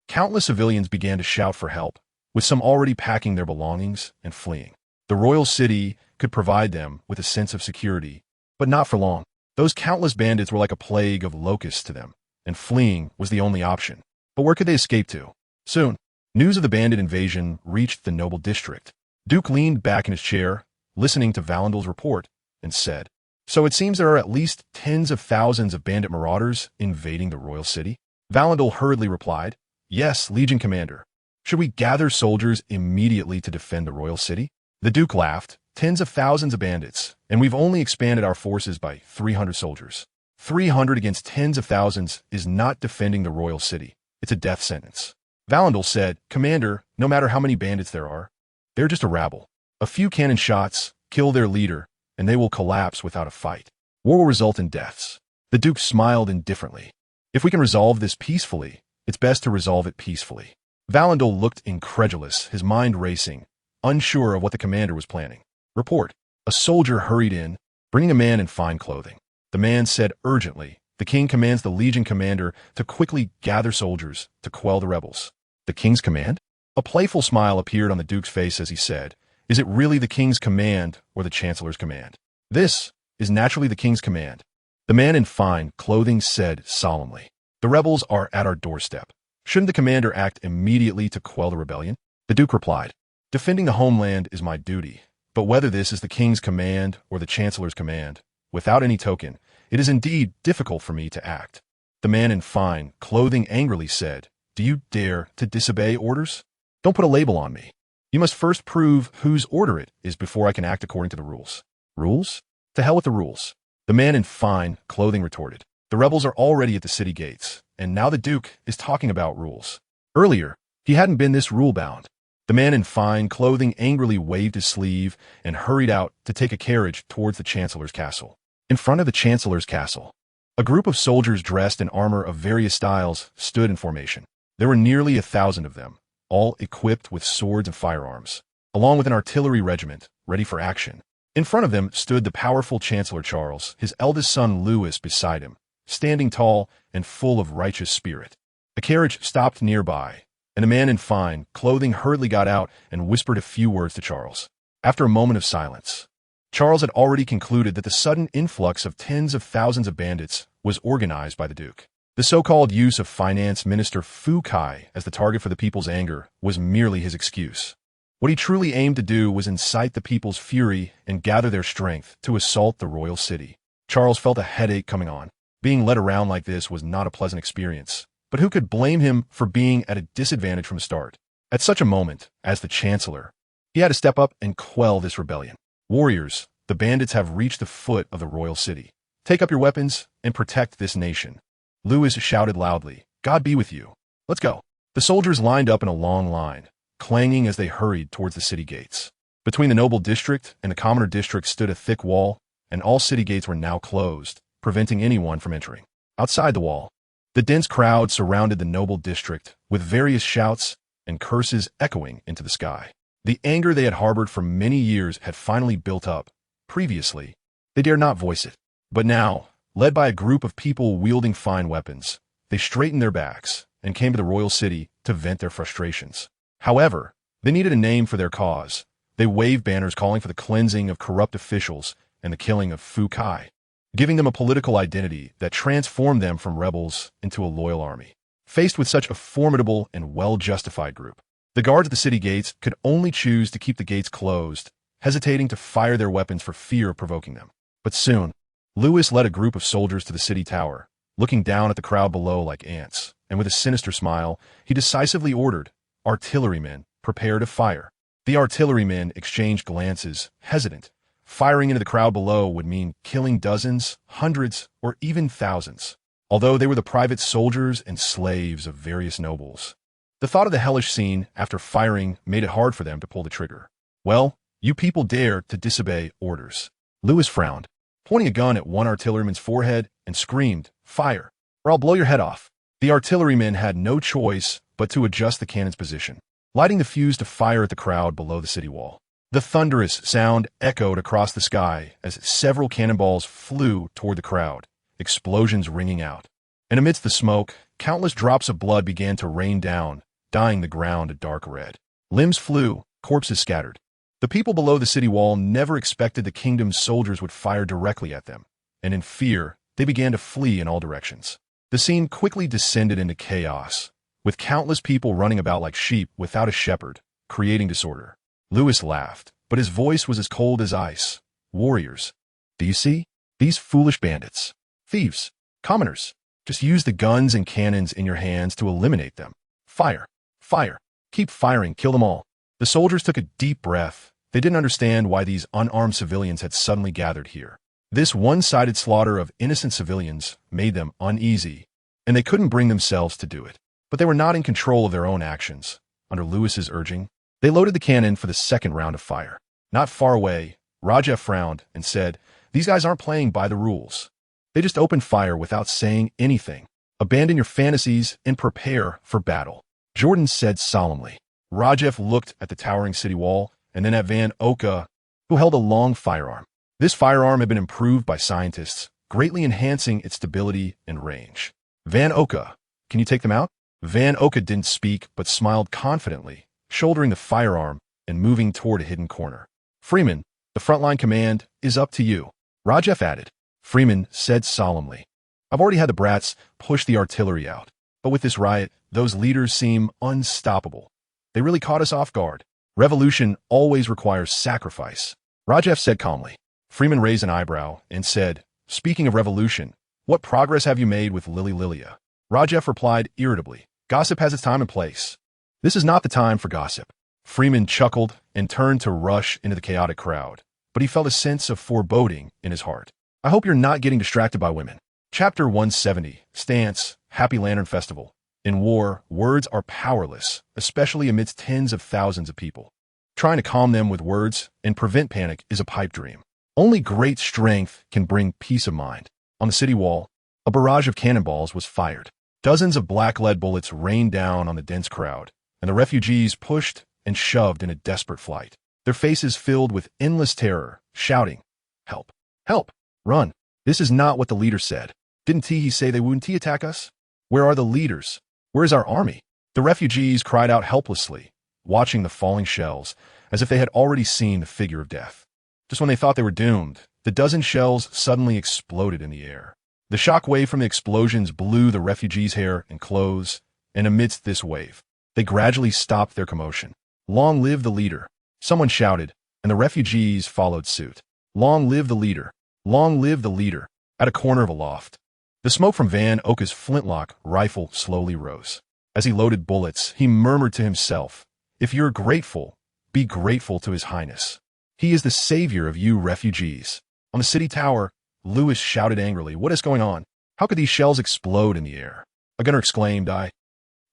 Countless civilians began to shout for help, with some already packing their belongings and fleeing. The royal city could provide them with a sense of security, but not for long. Those countless bandits were like a plague of locusts to them, and fleeing was the only option. But where could they escape to? Soon, news of the bandit invasion reached the noble district. Duke leaned back in his chair, listening to Valandal's report, and said, So it seems there are at least tens of thousands of bandit marauders invading the royal city? Valandal hurriedly replied, Yes, Legion Commander. Should we gather soldiers immediately to defend the royal city? The Duke laughed. Tens of thousands of bandits, and we've only expanded our forces by 300 soldiers. 300 against tens of thousands is not defending the royal city. It's a death sentence. Valandal said, Commander, no matter how many bandits there are, they're just a rabble. A few cannon shots kill their leader, and they will collapse without a fight. War will result in deaths. The Duke smiled indifferently. If we can resolve this peacefully, it's best to resolve it peacefully. Valandal looked incredulous, his mind racing, unsure of what the commander was planning. Report. A soldier hurried in, bringing a man in fine clothing. The man said urgently, The king commands the Legion Commander to quickly gather soldiers to quell the rebels. The king's command? A playful smile appeared on the Duke's face as he said, Is it really the king's command or the chancellor's command? This is naturally the king's command. The man in fine clothing said solemnly, The rebels are at our doorstep. Shouldn't the commander act immediately to quell the rebellion? The Duke replied, Defending the homeland is my duty, but whether this is the king's command or the chancellor's command, without any token, it is indeed difficult for me to act. The man in fine clothing angrily said, Do you dare to disobey orders? Don't put a label on me. You must first prove whose order it is before I can act according to the rules. Rules? To hell with the rules. The man in fine clothing retorted, The rebels are already at the city gates, and now the Duke is talking about rules. Earlier, he hadn't been this rule-bound. The man in fine clothing angrily waved his sleeve and hurried out to take a carriage towards the Chancellor's castle. In front of the Chancellor's castle, a group of soldiers dressed in armor of various styles stood in formation. There were nearly 1,000 of them, all equipped with swords and firearms, along with an artillery regiment ready for action. In front of them stood the powerful Chancellor Charles, his eldest son Louis beside him, standing tall and full of righteous spirit. A carriage stopped nearby, and a man in fine clothing hurriedly got out and whispered a few words to Charles. After a moment of silence, Charles had already concluded that the sudden influx of tens of thousands of bandits was organized by the Duke. The so-called use of Finance Minister Fu Kai as the target for the people's anger was merely his excuse. What he truly aimed to do was incite the people's fury and gather their strength to assault the royal city. Charles felt a headache coming on. Being led around like this was not a pleasant experience, but who could blame him for being at a disadvantage from the start? At such a moment, as the Chancellor, he had to step up and quell this rebellion. Warriors, the bandits have reached the foot of the royal city. Take up your weapons and protect this nation. Louis shouted loudly, God be with you. Let's go. The soldiers lined up in a long line, clanging as they hurried towards the city gates. Between the noble district and the commoner district stood a thick wall, and all city gates were now closed, preventing anyone from entering. Outside the wall, the dense crowd surrounded the noble district, with various shouts and curses echoing into the sky. The anger they had harbored for many years had finally built up. Previously, they dared not voice it. But now, led by a group of people wielding fine weapons, they straightened their backs and came to the royal city to vent their frustrations. However, they needed a name for their cause, They waved banners calling for the cleansing of corrupt officials and the killing of Fu Kai, giving them a political identity that transformed them from rebels into a loyal army. Faced with such a formidable and well-justified group, the guards at the city gates could only choose to keep the gates closed, hesitating to fire their weapons for fear of provoking them. But soon, Lewis led a group of soldiers to the city tower, looking down at the crowd below like ants, and with a sinister smile, he decisively ordered, "Artillerymen, prepare to fire." The artillerymen exchanged glances, hesitant. Firing into the crowd below would mean killing dozens, hundreds, or even thousands, although they were the private soldiers and slaves of various nobles. The thought of the hellish scene after firing made it hard for them to pull the trigger. "Well, you people dare to disobey orders." Lewis frowned, pointing a gun at one artilleryman's forehead, and screamed, "Fire, or I'll blow your head off." The artillerymen had no choice but to adjust the cannon's position, lighting the fuse to fire at the crowd below the city wall. The thunderous sound echoed across the sky as several cannonballs flew toward the crowd, explosions ringing out. And amidst the smoke, countless drops of blood began to rain down, dyeing the ground a dark red. Limbs flew, corpses scattered. The people below the city wall never expected the kingdom's soldiers would fire directly at them, and in fear, they began to flee in all directions. The scene quickly descended into chaos, with countless people running about like sheep without a shepherd, creating disorder. Lewis laughed, but his voice was as cold as ice. "Warriors, do you see? These foolish bandits, thieves, commoners. Just use the guns and cannons in your hands to eliminate them. Fire, fire, keep firing, kill them all." The soldiers took a deep breath. They didn't understand why these unarmed civilians had suddenly gathered here. This one-sided slaughter of innocent civilians made them uneasy, and they couldn't bring themselves to do it. But they were not in control of their own actions. Under Lewis's urging, they loaded the cannon for the second round of fire. Not far away, Rajah frowned and said, "These guys aren't playing by the rules. They just opened fire without saying anything. Abandon your fantasies and prepare for battle." Jordan said solemnly. Rajah looked at the towering city wall and then at Van Oka, who held a long firearm. This firearm had been improved by scientists, greatly enhancing its stability and range. "Van Oka, can you take them out?" Van Oka didn't speak but smiled confidently, shouldering the firearm and moving toward a hidden corner. "Freeman, the frontline command is up to you," Rajah added. Freeman said solemnly, "I've already had the brats push the artillery out, but with this riot, those leaders seem unstoppable. They really caught us off guard. Revolution always requires sacrifice," Rajah said calmly. Freeman raised an eyebrow and said, "Speaking of revolution, what progress have you made with Lily Lilia?" Rajah replied irritably, "Gossip has its time and place. This is not the time for gossip." Freeman chuckled and turned to rush into the chaotic crowd, but he felt a sense of foreboding in his heart. "I hope you're not getting distracted by women." Chapter 170, Stance, Happy Lantern Festival. In war, words are powerless, especially amidst tens of thousands of people. Trying to calm them with words and prevent panic is a pipe dream. Only great strength can bring peace of mind. On the city wall, a barrage of cannonballs was fired. Dozens of black lead bullets rained down on the dense crowd, and the refugees pushed and shoved in a desperate flight, their faces filled with endless terror, shouting, "Help! Help! Run! This is not what the leader said. Didn't he say they wouldn't attack us? Where are the leaders? Where is our army?" The refugees cried out helplessly, watching the falling shells, as if they had already seen the figure of death. Just when they thought they were doomed, the dozen shells suddenly exploded in the air. The shock wave from the explosions blew the refugees' hair and clothes, and amidst this wave, they gradually stopped their commotion. "Long live the leader!" Someone shouted, and the refugees followed suit. "Long live the leader! Long live the leader!" At a corner of a loft, the smoke from Van Oka's flintlock rifle slowly rose. As he loaded bullets, he murmured to himself, "If you're grateful, be grateful to His Highness. He is the savior of you refugees." On the city tower, Lewis shouted angrily, "What is going on? How could these shells explode in the air?" A gunner exclaimed, I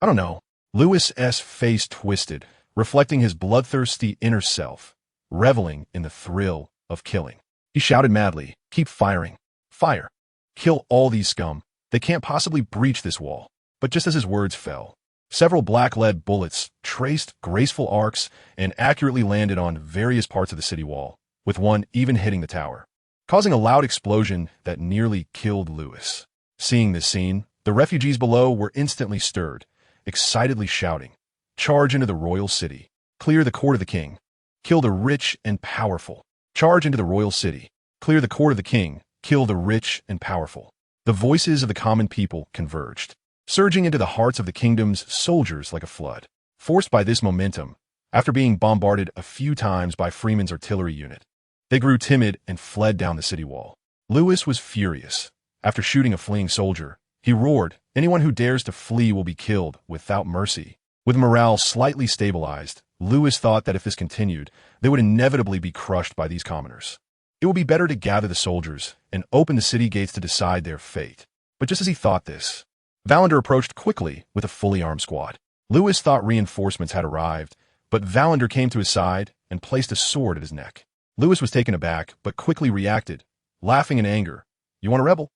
don't know." Lewis's face twisted, reflecting his bloodthirsty inner self, reveling in the thrill of killing. He shouted madly, "Keep firing. Fire. Kill all these scum. They can't possibly breach this wall." But just as his words fell, several black lead bullets traced graceful arcs and accurately landed on various parts of the city wall, with one even hitting the tower, causing a loud explosion that nearly killed Lewis. Seeing this scene, the refugees below were instantly stirred, excitedly shouting, "Charge into the royal city. Clear the court of the king. kill the rich and powerful. Charge into the royal city. Clear the court of the king. Kill the rich and powerful. The voices of the common people converged, surging into the hearts of the kingdom's soldiers like a flood. Forced by this momentum, after being bombarded a few times by Freeman's artillery unit, they grew timid and fled down the city wall. Lewis was furious. After shooting a fleeing soldier, he roared, "Anyone who dares to flee will be killed without mercy." With morale slightly stabilized, Lewis thought that if this continued, they would inevitably be crushed by these commoners. It would be better to gather the soldiers and open the city gates to decide their fate. But just as he thought this, Valander approached quickly with a fully armed squad. Lewis thought reinforcements had arrived, but Valander came to his side and placed a sword at his neck. Lewis was taken aback, but quickly reacted, laughing in anger. "You want a rebel?"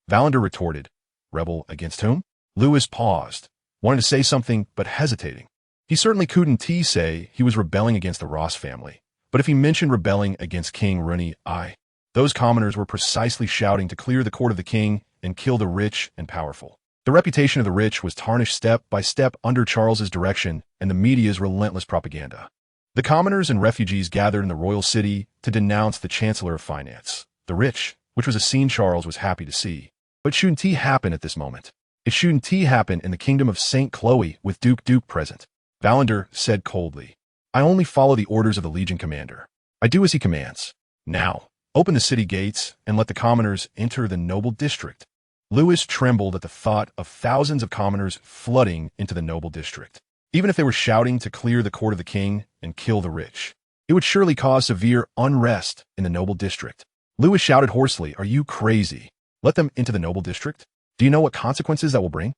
Valander retorted. "Rebel against whom?" Lewis paused, wanted to say something, but hesitating. He certainly couldn't say he was rebelling against the Ross family, but if he mentioned rebelling against King Rooney, those commoners were precisely shouting to clear the court of the king and kill the rich and powerful. The reputation of the rich was tarnished step by step under Charles's direction and the media's relentless propaganda. The commoners and refugees gathered in the royal city to denounce the Chancellor of Finance, the rich, which was a scene Charles was happy to see. But shouldn't he happen at this moment? It shouldn't happen in the kingdom of St. Chloe with Duke present. Valander said coldly, "I only follow the orders of the Legion commander. I do as he commands. Now, open the city gates and let the commoners enter the noble district." Lewis trembled at the thought of thousands of commoners flooding into the noble district. Even if they were shouting to clear the court of the king and kill the rich, it would surely cause severe unrest in the noble district. Lewis shouted hoarsely, "Are you crazy? Let them into the noble district? Do you know what consequences that will bring?"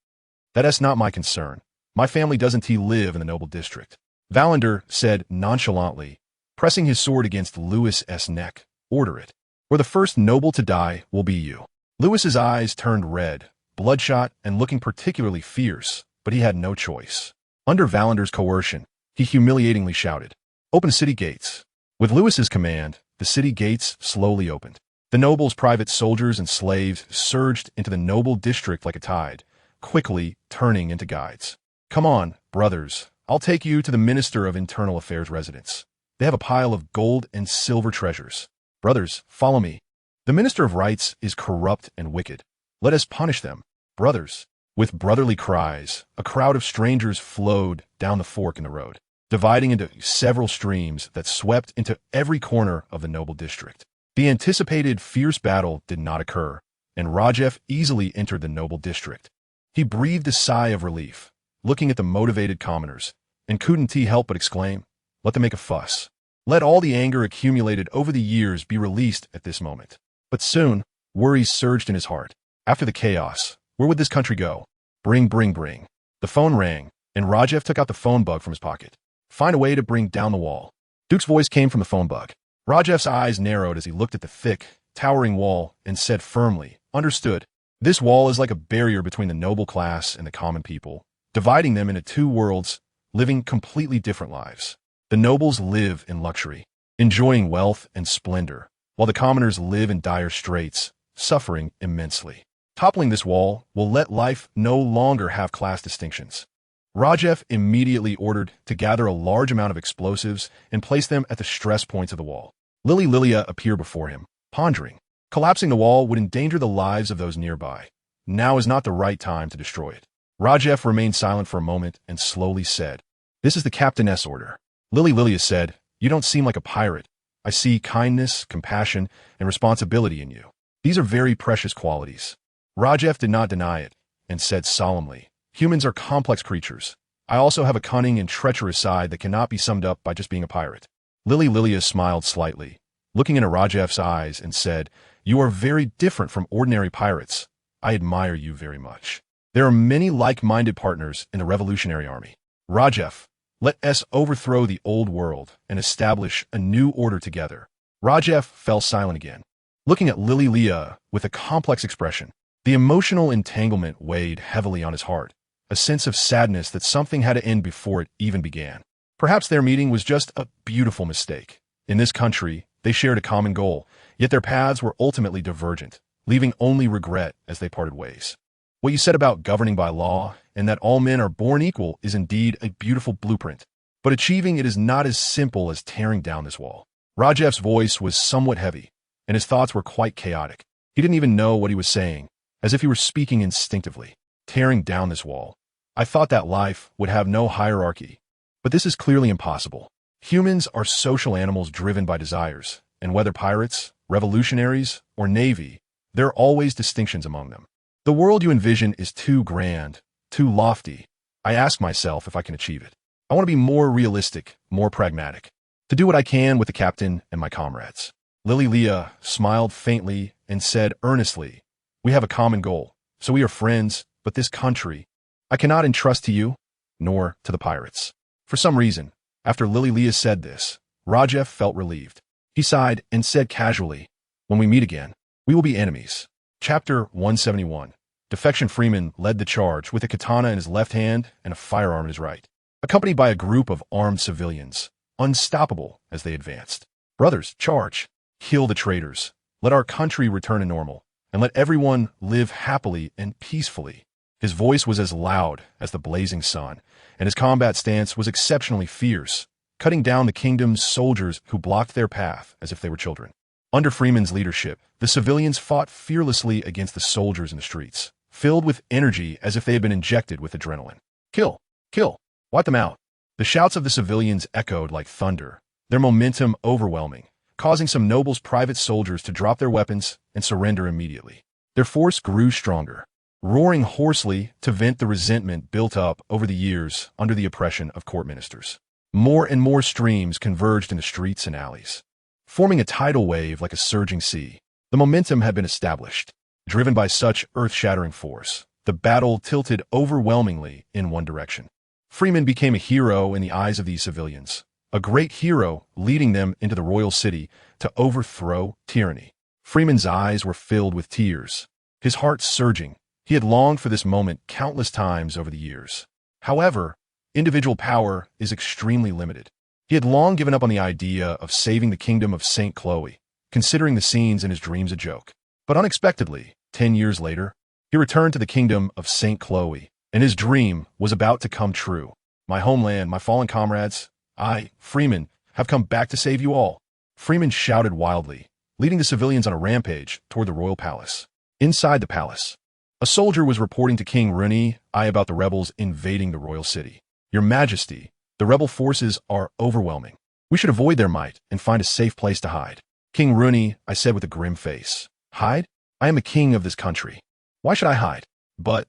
"That's not my concern. My family doesn't live in the noble district." Valander said nonchalantly, pressing his sword against Lewis's neck. "Order it, or the first noble to die will be you." Lewis's eyes turned red, bloodshot, and looking particularly fierce, but he had no choice. Under Valander's coercion, he humiliatingly shouted, "Open the city gates." With Lewis's command, the city gates slowly opened. The nobles, private soldiers, and slaves surged into the noble district like a tide, quickly turning into guides. "Come on, brothers, I'll take you to the Minister of Internal Affairs' residence. They have a pile of gold and silver treasures. Brothers, follow me. The Minister of Rights is corrupt and wicked. Let us punish them. Brothers." With brotherly cries, a crowd of strangers flowed down the fork in the road, dividing into several streams that swept into every corner of the noble district. The anticipated fierce battle did not occur, and Rajef easily entered the noble district. He breathed a sigh of relief, looking at the motivated commoners, and couldn't help but exclaim, "Let them make a fuss. Let all the anger accumulated over the years be released at this moment." But soon, worries surged in his heart. After the chaos, where would this country go? Bring. The phone rang, and Rajef took out the phone bug from his pocket. "Find a way to bring down the wall." Duke's voice came from the phone bug. Rajef's eyes narrowed as he looked at the thick, towering wall and said firmly, "Understood. This wall is like a barrier between the noble class and the common people, dividing them into two worlds, living completely different lives. The nobles live in luxury, enjoying wealth and splendor, while the commoners live in dire straits, suffering immensely. Toppling this wall will let life no longer have class distinctions." Rajef immediately ordered to gather a large amount of explosives and place them at the stress points of the wall. Lilia appeared before him, pondering. Collapsing the wall would endanger the lives of those nearby. Now is not the right time to destroy it. Rajef remained silent for a moment and slowly said, "This is the captainess order." Lilia said, "You don't seem like a pirate. I see kindness, compassion, and responsibility in you. These are very precious qualities." Rajef did not deny it, and said solemnly, "Humans are complex creatures. I also have a cunning and treacherous side that cannot be summed up by just being a pirate." Lilia smiled slightly, looking into Rajef's eyes, and said, "You are very different from ordinary pirates. I admire you very much. There are many like-minded partners in the Revolutionary Army. Rajef, let us overthrow the old world and establish a new order together." Rajef fell silent again, looking at Lilia with a complex expression. The emotional entanglement weighed heavily on his heart, a sense of sadness that something had to end before it even began. Perhaps their meeting was just a beautiful mistake. In this country, they shared a common goal, yet their paths were ultimately divergent, leaving only regret as they parted ways. What you said about governing by law and that all men are born equal is indeed a beautiful blueprint. But achieving it is not as simple as tearing down this wall. Rajeff's voice was somewhat heavy, and his thoughts were quite chaotic. He didn't even know what he was saying, as if he were speaking instinctively. Tearing down this wall. I thought that life would have no hierarchy. But this is clearly impossible. Humans are social animals driven by desires, and whether pirates, revolutionaries, or navy, there are always distinctions among them. The world you envision is too grand, too lofty. I ask myself if I can achieve it. I want to be more realistic, more pragmatic. To do what I can with the captain and my comrades. Lily Leah smiled faintly and said earnestly, "We have a common goal, so we are friends, but this country, I cannot entrust to you, nor to the pirates." For some reason, after Lily Leah said this, Rajeff felt relieved. He sighed and said casually, "When we meet again, we will be enemies." Chapter 171. Defection Freeman led the charge with a katana in his left hand and a firearm in his right, accompanied by a group of armed civilians, unstoppable as they advanced. "Brothers, charge! Kill the traitors. Let our country return to normal, and let everyone live happily and peacefully." His voice was as loud as the blazing sun, and his combat stance was exceptionally fierce, cutting down the kingdom's soldiers who blocked their path as if they were children. Under Freeman's leadership, the civilians fought fearlessly against the soldiers in the streets, filled with energy as if they had been injected with adrenaline. "Kill! Kill! Wipe them out!" The shouts of the civilians echoed like thunder, their momentum overwhelming, causing some nobles' private soldiers to drop their weapons and surrender immediately. Their force grew stronger, roaring hoarsely to vent the resentment built up over the years under the oppression of court ministers. More and more streams converged in the streets and alleys, forming a tidal wave like a surging sea. The momentum had been established. Driven by such earth-shattering force, the battle tilted overwhelmingly in one direction. Freeman became a hero in the eyes of these civilians, a great hero leading them into the royal city to overthrow tyranny. Freeman's eyes were filled with tears, his heart surging. He had longed for this moment countless times over the years. However, individual power is extremely limited. He had long given up on the idea of saving the kingdom of St. Chloe, considering the scenes in his dreams a joke. But unexpectedly, 10 years later, he returned to the kingdom of St. Chloe, and his dream was about to come true. "My homeland, my fallen comrades, I, Freeman, have come back to save you all." Freeman shouted wildly, leading the civilians on a rampage toward the royal palace. Inside the palace, a soldier was reporting to King Rooney about the rebels invading the royal city. "Your Majesty, the rebel forces are overwhelming. We should avoid their might and find a safe place to hide." "King Rooney," I said with a grim face. "Hide? I am the king of this country. Why should I hide? But,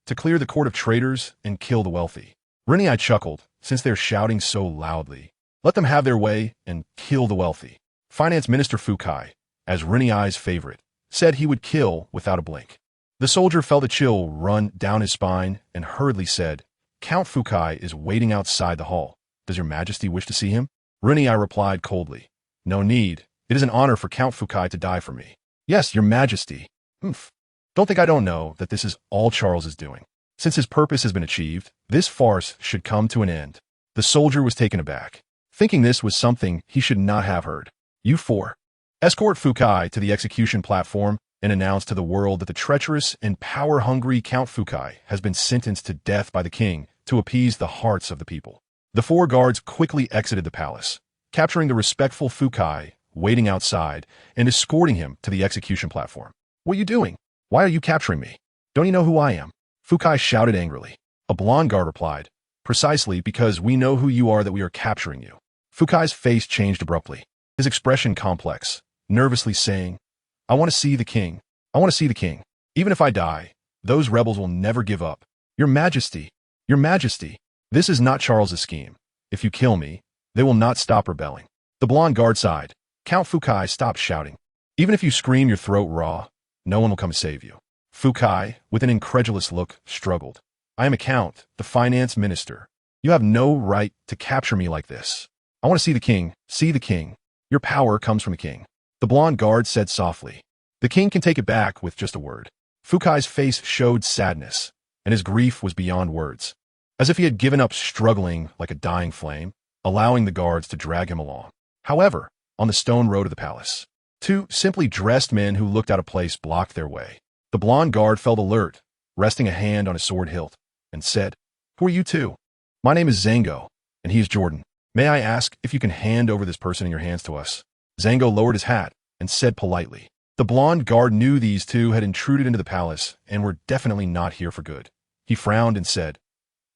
to clear the court of traitors and kill the wealthy." Rooney, I chuckled, "Since they're shouting so loudly, let them have their way and kill the wealthy." Finance Minister Fukai, as Rooney I's favorite, said he would kill without a blink. The soldier felt a chill run down his spine and hurriedly said, "Count Fukai is waiting outside the hall. Does your Majesty wish to see him?" "Rooney," I replied coldly. "No need. It is an honor for Count Fukai to die for me." "Yes, your Majesty." "Humph. Don't think I don't know that this is all Charles is doing. Since his purpose has been achieved, this farce should come to an end." The soldier was taken aback, thinking this was something he should not have heard. "You four, escort Fukai to the execution platform and announce to the world that the treacherous and power-hungry Count Fukai has been sentenced to death by the king to appease the hearts of the people." The 4 guards quickly exited the palace, capturing the respectful Fukai waiting outside and escorting him to the execution platform. "What are you doing? Why are you capturing me? Don't you know who I am?" Fukai shouted angrily. A blonde guard replied, "Precisely because we know who you are that we are capturing you." Fukai's face changed abruptly, his expression complex, nervously saying, "I want to see the king. I want to see the king. Even if I die, those rebels will never give up. Your Majesty, your Majesty, this is not Charles's scheme. If you kill me, they will not stop rebelling." The blonde guard sighed. Count Fukai stopped shouting. "Even if you scream your throat raw, no one will come save you." Fukai, with an incredulous look, struggled. "I am a count, the finance minister. You have no right to capture me like this. I want to see the king. See the king. Your power comes from the king." The blonde guard said softly, "The king can take it back with just a word." Fukai's face showed sadness, and his grief was beyond words, as if he had given up struggling like a dying flame, allowing the guards to drag him along. However, on the stone road of the palace, 2 simply dressed men who looked out of place blocked their way. The blonde guard felt alert, resting a hand on his sword hilt, and said, "Who are you two?" "My name is Zango, and he is Jordan. May I ask if you can hand over this person in your hands to us? Zango lowered his hat and said politely. The blonde guard knew these two had intruded into the palace and were definitely not here for good. He frowned and said,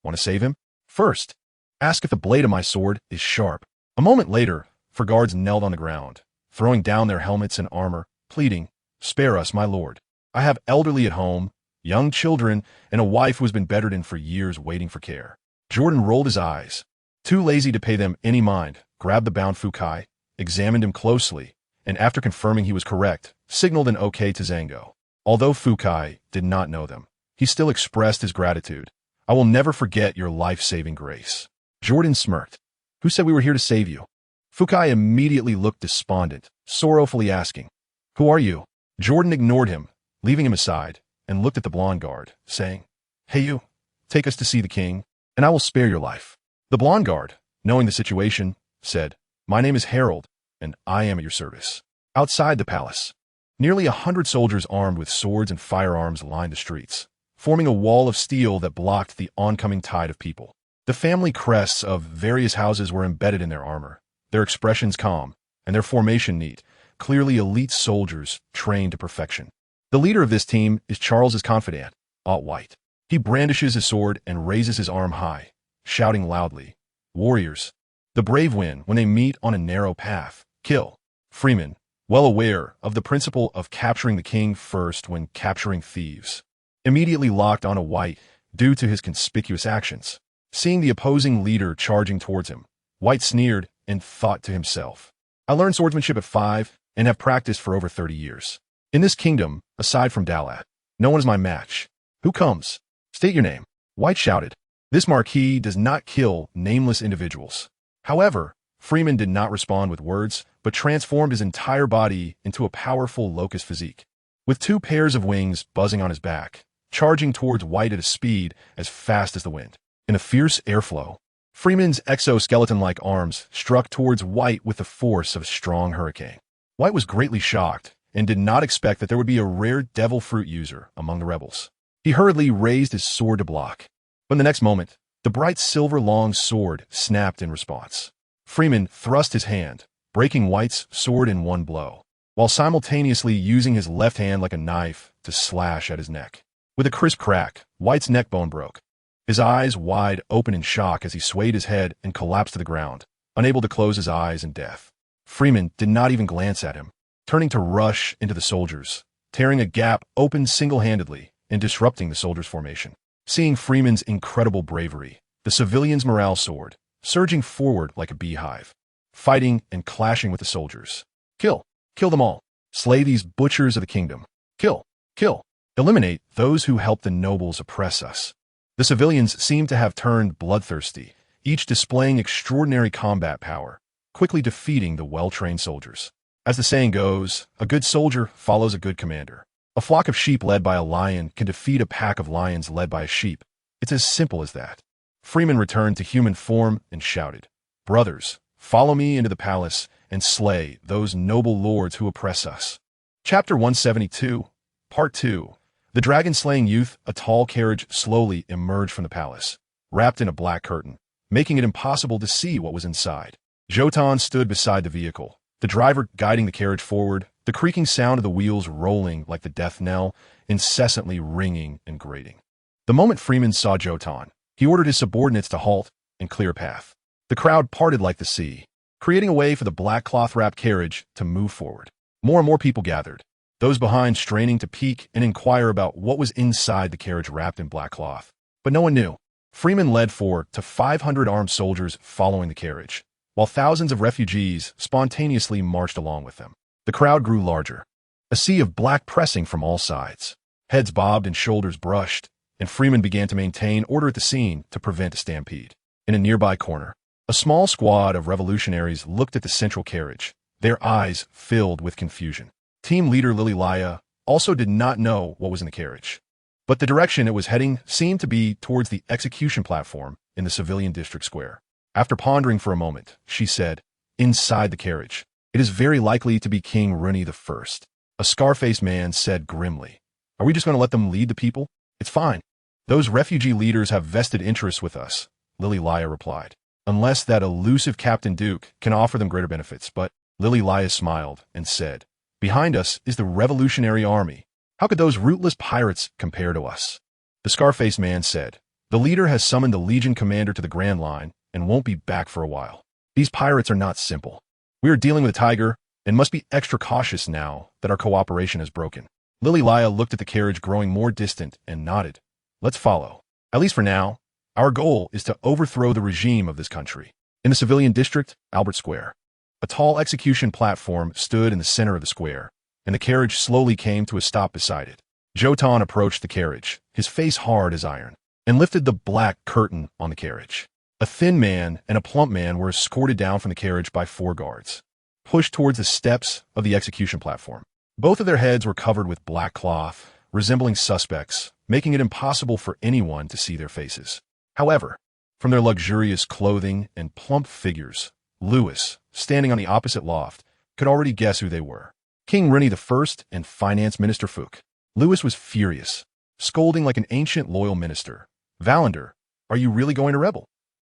"Want to save him? First, ask if the blade of my sword is sharp." A moment later, 4 guards knelt on the ground, throwing down their helmets and armor, pleading, "Spare us, my lord. I have elderly at home, young children, and a wife who has been bedridden for years waiting for care." Jordan rolled his eyes. Too lazy to pay them any mind, grabbed the bound Fukai, examined him closely, and after confirming he was correct, signaled an okay to Zango. Although Fukai did not know them, he still expressed his gratitude. "I will never forget your life-saving grace." Jordan smirked. "Who said we were here to save you?" Fukai immediately looked despondent, sorrowfully asking, "Who are you?" Jordan ignored him, leaving him aside, and looked at the blonde guard, saying, "Hey you, take us to see the king, and I will spare your life." The blonde guard, knowing the situation, said, "My name is Harold, and I am at your service." Outside the palace, nearly 100 soldiers armed with swords and firearms lined the streets, forming a wall of steel that blocked the oncoming tide of people. The family crests of various houses were embedded in their armor, their expressions calm, and their formation neat, clearly elite soldiers trained to perfection. The leader of this team is Charles's confidant, White. He brandishes his sword and raises his arm high, shouting loudly, "Warriors, the brave win when they meet on a narrow path. Kill." Freeman, well aware of the principle of capturing the king first when capturing thieves, immediately locked onto White due to his conspicuous actions. Seeing the opposing leader charging towards him, White sneered and thought to himself, "I learned swordsmanship at 5 and have practiced for over 30 years. In this kingdom, aside from Dalat, no one is my match. Who comes? State your name." White shouted. This marquis does not kill nameless individuals. However, Freeman did not respond with words, but transformed his entire body into a powerful locust physique. With 2 pairs of wings buzzing on his back, charging towards White at a speed as fast as the wind. In a fierce airflow, Freeman's exoskeleton-like arms struck towards White with the force of a strong hurricane. White was greatly shocked and did not expect that there would be a rare devil fruit user among the rebels. He hurriedly raised his sword to block, but in the next moment, the bright silver-long sword snapped in response. Freeman thrust his hand, breaking White's sword in one blow, while simultaneously using his left hand like a knife to slash at his neck. With a crisp crack, White's neck bone broke, his eyes wide open in shock as he swayed his head and collapsed to the ground, unable to close his eyes in death. Freeman did not even glance at him, turning to rush into the soldiers, tearing a gap open single-handedly and disrupting the soldiers' formation. Seeing Freeman's incredible bravery, the civilians' morale soared, surging forward like a beehive, fighting and clashing with the soldiers. "Kill! Kill them all! Slay these butchers of the kingdom! Kill! Kill! Eliminate those who help the nobles oppress us!" The civilians seemed to have turned bloodthirsty, each displaying extraordinary combat power, quickly defeating the well-trained soldiers. As the saying goes, a good soldier follows a good commander. A flock of sheep led by a lion can defeat a pack of lions led by a sheep. It's as simple as that. Freeman returned to human form and shouted, "Brothers, follow me into the palace and slay those noble lords who oppress us." Chapter 172, Part 2. The dragon-slaying youth, a tall carriage, slowly emerged from the palace, wrapped in a black curtain, making it impossible to see what was inside. Jotan stood beside the vehicle, the driver guiding the carriage forward, the creaking sound of the wheels rolling like the death knell, incessantly ringing and grating. The moment Freeman saw Jotan, he ordered his subordinates to halt and clear a path. The crowd parted like the sea, creating a way for the black cloth-wrapped carriage to move forward. More and more people gathered, those behind straining to peek and inquire about what was inside the carriage wrapped in black cloth. But no one knew. Freeman led 400 to 500 armed soldiers following the carriage, while thousands of refugees spontaneously marched along with them. The crowd grew larger, a sea of black pressing from all sides. Heads bobbed and shoulders brushed, and Freeman began to maintain order at the scene to prevent a stampede. In a nearby corner, a small squad of revolutionaries looked at the central carriage, their eyes filled with confusion. Team leader Lily Laya also did not know what was in the carriage, but the direction it was heading seemed to be towards the execution platform in the civilian district square. After pondering for a moment, she said, "Inside the carriage, it is very likely to be King Rooney the First." A scar-faced man said grimly, "Are we just going to let them lead the people? It's fine. Those refugee leaders have vested interests with us," Lily Laya replied. unless that elusive Captain Duke can offer them greater benefits. But Lily Laya smiled and said, "Behind us is the Revolutionary Army. How could those rootless pirates compare to us?" The Scarface man said, "The leader has summoned the Legion commander to the Grand Line and won't be back for a while. These pirates are not simple. We are dealing with a tiger and must be extra cautious now that our cooperation is broken." Lily Laya looked at the carriage growing more distant and nodded. "Let's follow. At least for now, our goal is to overthrow the regime of this country." In the civilian district, Albert Square, a tall execution platform stood in the center of the square, and the carriage slowly came to a stop beside it. Jotan approached the carriage, his face hard as iron, and lifted the black curtain on the carriage. A thin man and a plump man were escorted down from the carriage by 4 guards, pushed towards the steps of the execution platform. Both of their heads were covered with black cloth, resembling suspects, making it impossible for anyone to see their faces. However, from their luxurious clothing and plump figures, Lewis, standing on the opposite loft, could already guess who they were. King Reni I and Finance Minister Fook. Lewis was furious, scolding like an ancient loyal minister. "Valander, are you really going to rebel?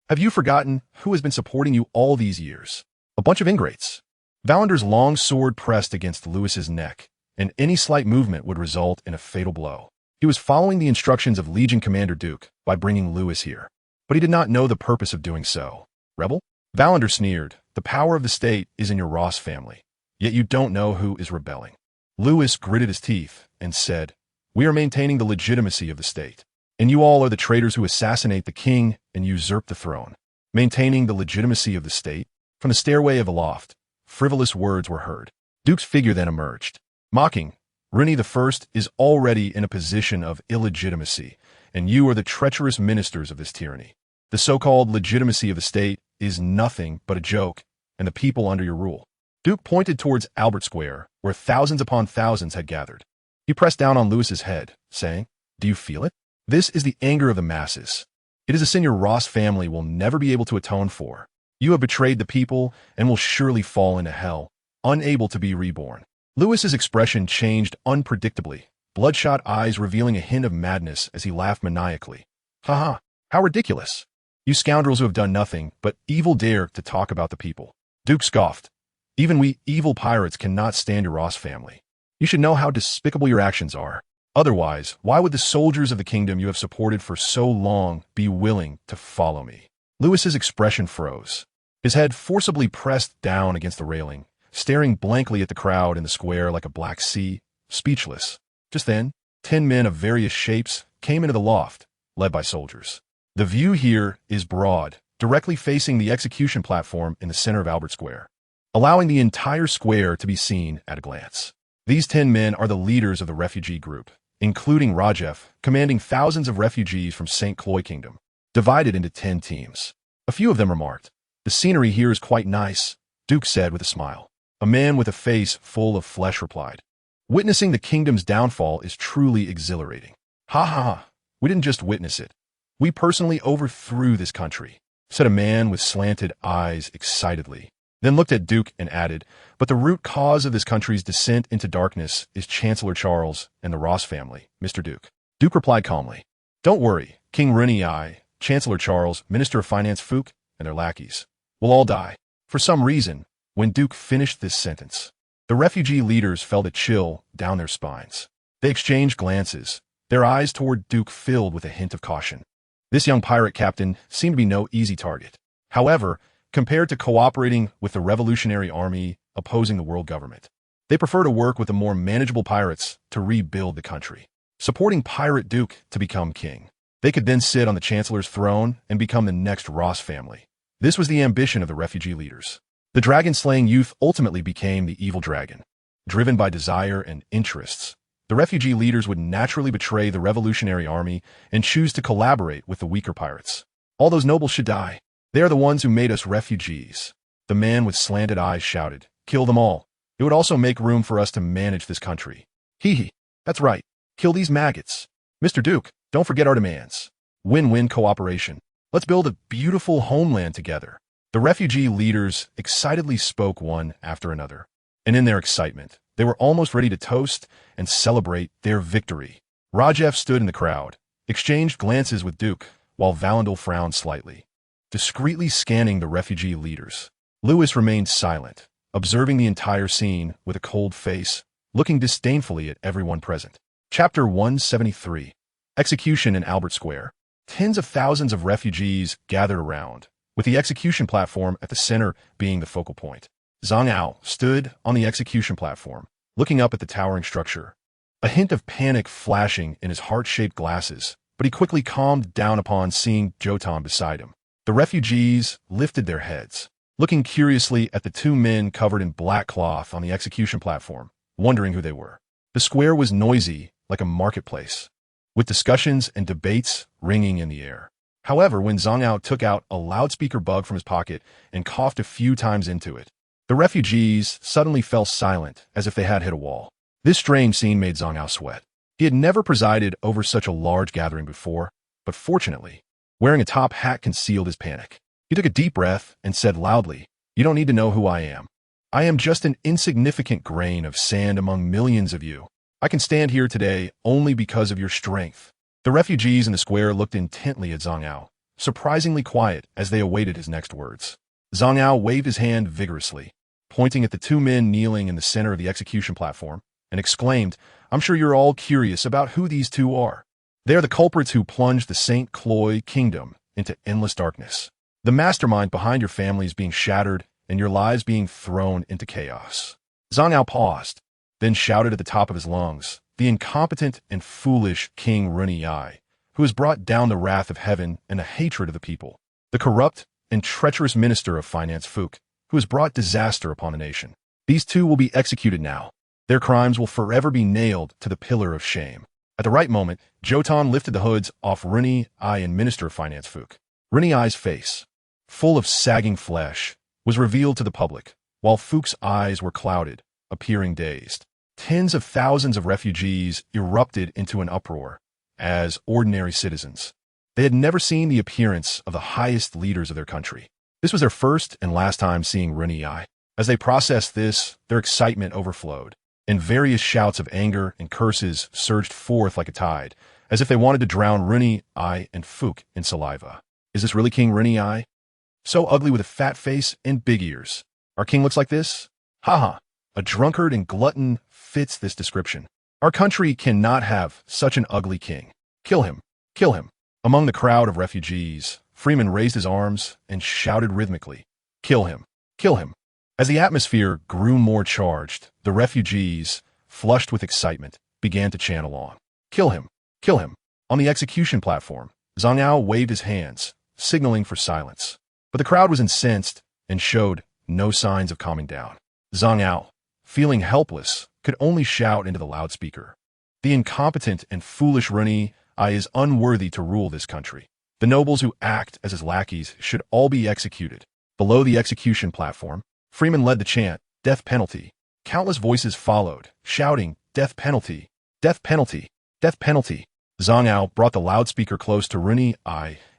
Have you forgotten who has been supporting you all these years? A bunch of ingrates." Valander's long sword pressed against Lewis's neck, and any slight movement would result in a fatal blow. He was following the instructions of Legion Commander Duke by bringing Lewis here, but he did not know the purpose of doing so. "Rebel?" Valander sneered. "The power of the state is in your Ross family, yet you don't know who is rebelling." Lewis gritted his teeth and said, "We are maintaining the legitimacy of the state, and you all are the traitors who assassinate the king and usurp the throne." Maintaining the legitimacy of the state? From the stairway of the loft, frivolous words were heard. Duke's figure then emerged, mocking. "Reni I is already in a position of illegitimacy, and you are the treacherous ministers of this tyranny. The so-called legitimacy of the state is nothing but a joke, and the people under your rule." Duke pointed towards Albert Square, where thousands upon thousands had gathered. He pressed down on Lewis's head, saying, "Do you feel it? This is the anger of the masses. It is a sin your Ross family will never be able to atone for. You have betrayed the people and will surely fall into hell, unable to be reborn." Lewis's expression changed unpredictably, bloodshot eyes revealing a hint of madness as he laughed maniacally. "Ha! How ridiculous! You scoundrels who have done nothing but evil dare to talk about the people." Duke scoffed. "Even we evil pirates cannot stand your Ross family. You should know how despicable your actions are. Otherwise, why would the soldiers of the kingdom you have supported for so long be willing to follow me?" Lewis's expression froze. His head forcibly pressed down against the railing, staring blankly at the crowd in the square like a black sea, speechless. Just then, 10 men of various shapes came into the loft, led by soldiers. The view here is broad, directly facing the execution platform in the center of Albert Square, allowing the entire square to be seen at a glance. These 10 men are the leaders of the refugee group, including Rajef, commanding thousands of refugees from St. Cloy Kingdom, divided into 10 teams. A few of them are marked. "The scenery here is quite nice," Duke said with a smile. A man with a face full of flesh replied, "Witnessing the kingdom's downfall is truly exhilarating." "Ha! We didn't just witness it. We personally overthrew this country," said a man with slanted eyes excitedly, then looked at Duke and added, "But the root cause of this country's descent into darkness is Chancellor Charles and the Ross family, Mr. Duke." Duke replied calmly, "Don't worry, King Reni I, Chancellor Charles, Minister of Finance Fook, and their lackeys will all die." For some reason, when Duke finished this sentence, the refugee leaders felt a chill down their spines. They exchanged glances, their eyes toward Duke filled with a hint of caution. This young pirate captain seemed to be no easy target. However, compared to cooperating with the Revolutionary Army opposing the world government, they prefer to work with the more manageable pirates to rebuild the country. Supporting Pirate Duke to become king, they could then sit on the Chancellor's throne and become the next Ross family. This was the ambition of the refugee leaders. The dragon-slaying youth ultimately became the evil dragon. Driven by desire and interests, the refugee leaders would naturally betray the Revolutionary Army and choose to collaborate with the weaker pirates. "All those nobles should die. They are the ones who made us refugees," the man with slanted eyes shouted. "Kill them all. It would also make room for us to manage this country." "Hee. That's right. Kill these maggots. Mr. Duke, don't forget our demands. Win-win cooperation. Let's build a beautiful homeland together." The refugee leaders excitedly spoke one after another, and in their excitement, they were almost ready to toast and celebrate their victory. Rajef stood in the crowd, exchanged glances with Duke, while Valandel frowned slightly. discreetly scanning the refugee leaders. Lewis remained silent, observing the entire scene with a cold face, looking disdainfully at everyone present. Chapter 173. Execution in Albert Square. Tens of thousands of refugees gathered around, with the execution platform at the center being the focal point. Zhang Ao stood on the execution platform, looking up at the towering structure, a hint of panic flashing in his heart-shaped glasses, but he quickly calmed down upon seeing Jotan beside him. The refugees lifted their heads, looking curiously at the two men covered in black cloth on the execution platform, wondering who they were. The square was noisy, like a marketplace, with discussions and debates ringing in the air. However, when Zhang Ao took out a loudspeaker bug from his pocket and coughed a few times into it, the refugees suddenly fell silent as if they had hit a wall. This strange scene made Zhang Ao sweat. He had never presided over such a large gathering before, but fortunately, wearing a top hat concealed his panic. He took a deep breath and said loudly, "You don't need to know who I am. I am just an insignificant grain of sand among millions of you. I can stand here today only because of your strength." The refugees in the square looked intently at Zhang Ao, surprisingly quiet as they awaited his next words. Zhang Ao waved his hand vigorously, pointing at the two men kneeling in the center of the execution platform, and exclaimed, "I'm sure you're all curious about who these two are. They are the culprits who plunged the St. Cloy kingdom into endless darkness. The mastermind behind your families being shattered and your lives being thrown into chaos." Zhang Ao paused, then shouted at the top of his lungs, "The incompetent and foolish King Runyi, who has brought down the wrath of heaven and the hatred of the people. The corrupt and treacherous minister of finance Fook, who has brought disaster upon the nation. These two will be executed now. Their crimes will forever be nailed to the pillar of shame." At the right moment, Jotan lifted the hoods off Runyi and Minister of Finance Fook. Runyi's face, full of sagging flesh, was revealed to the public, while Fook's eyes were clouded, appearing dazed. Tens of thousands of refugees erupted into an uproar, as ordinary citizens. They had never seen the appearance of the highest leaders of their country. This was their first and last time seeing Runyi. As they processed this, their excitement overflowed, and various shouts of anger and curses surged forth like a tide, as if they wanted to drown Runyi and Fook in saliva. Is this really King Runyi? So ugly with a fat face and big ears. Our king looks like this? Haha, a drunkard and glutton fits this description. Our country cannot have such an ugly king. Kill him, kill him. Among the crowd of refugees, Freeman raised his arms and shouted rhythmically, "Kill him, kill him." As the atmosphere grew more charged, the refugees, flushed with excitement, began to chant along. "Kill him, kill him." On the execution platform, Zhang Ao waved his hands, signaling for silence. But the crowd was incensed and showed no signs of calming down. Zhang Ao, feeling helpless, could only shout into the loudspeaker, "The incompetent and foolish Runyi is unworthy to rule this country. The nobles who act as his lackeys should all be executed." Below the execution platform, Freeman led the chant, "Death penalty." Countless voices followed, shouting, "Death penalty, death penalty, death penalty." Zhang Ao brought the loudspeaker close to Runyi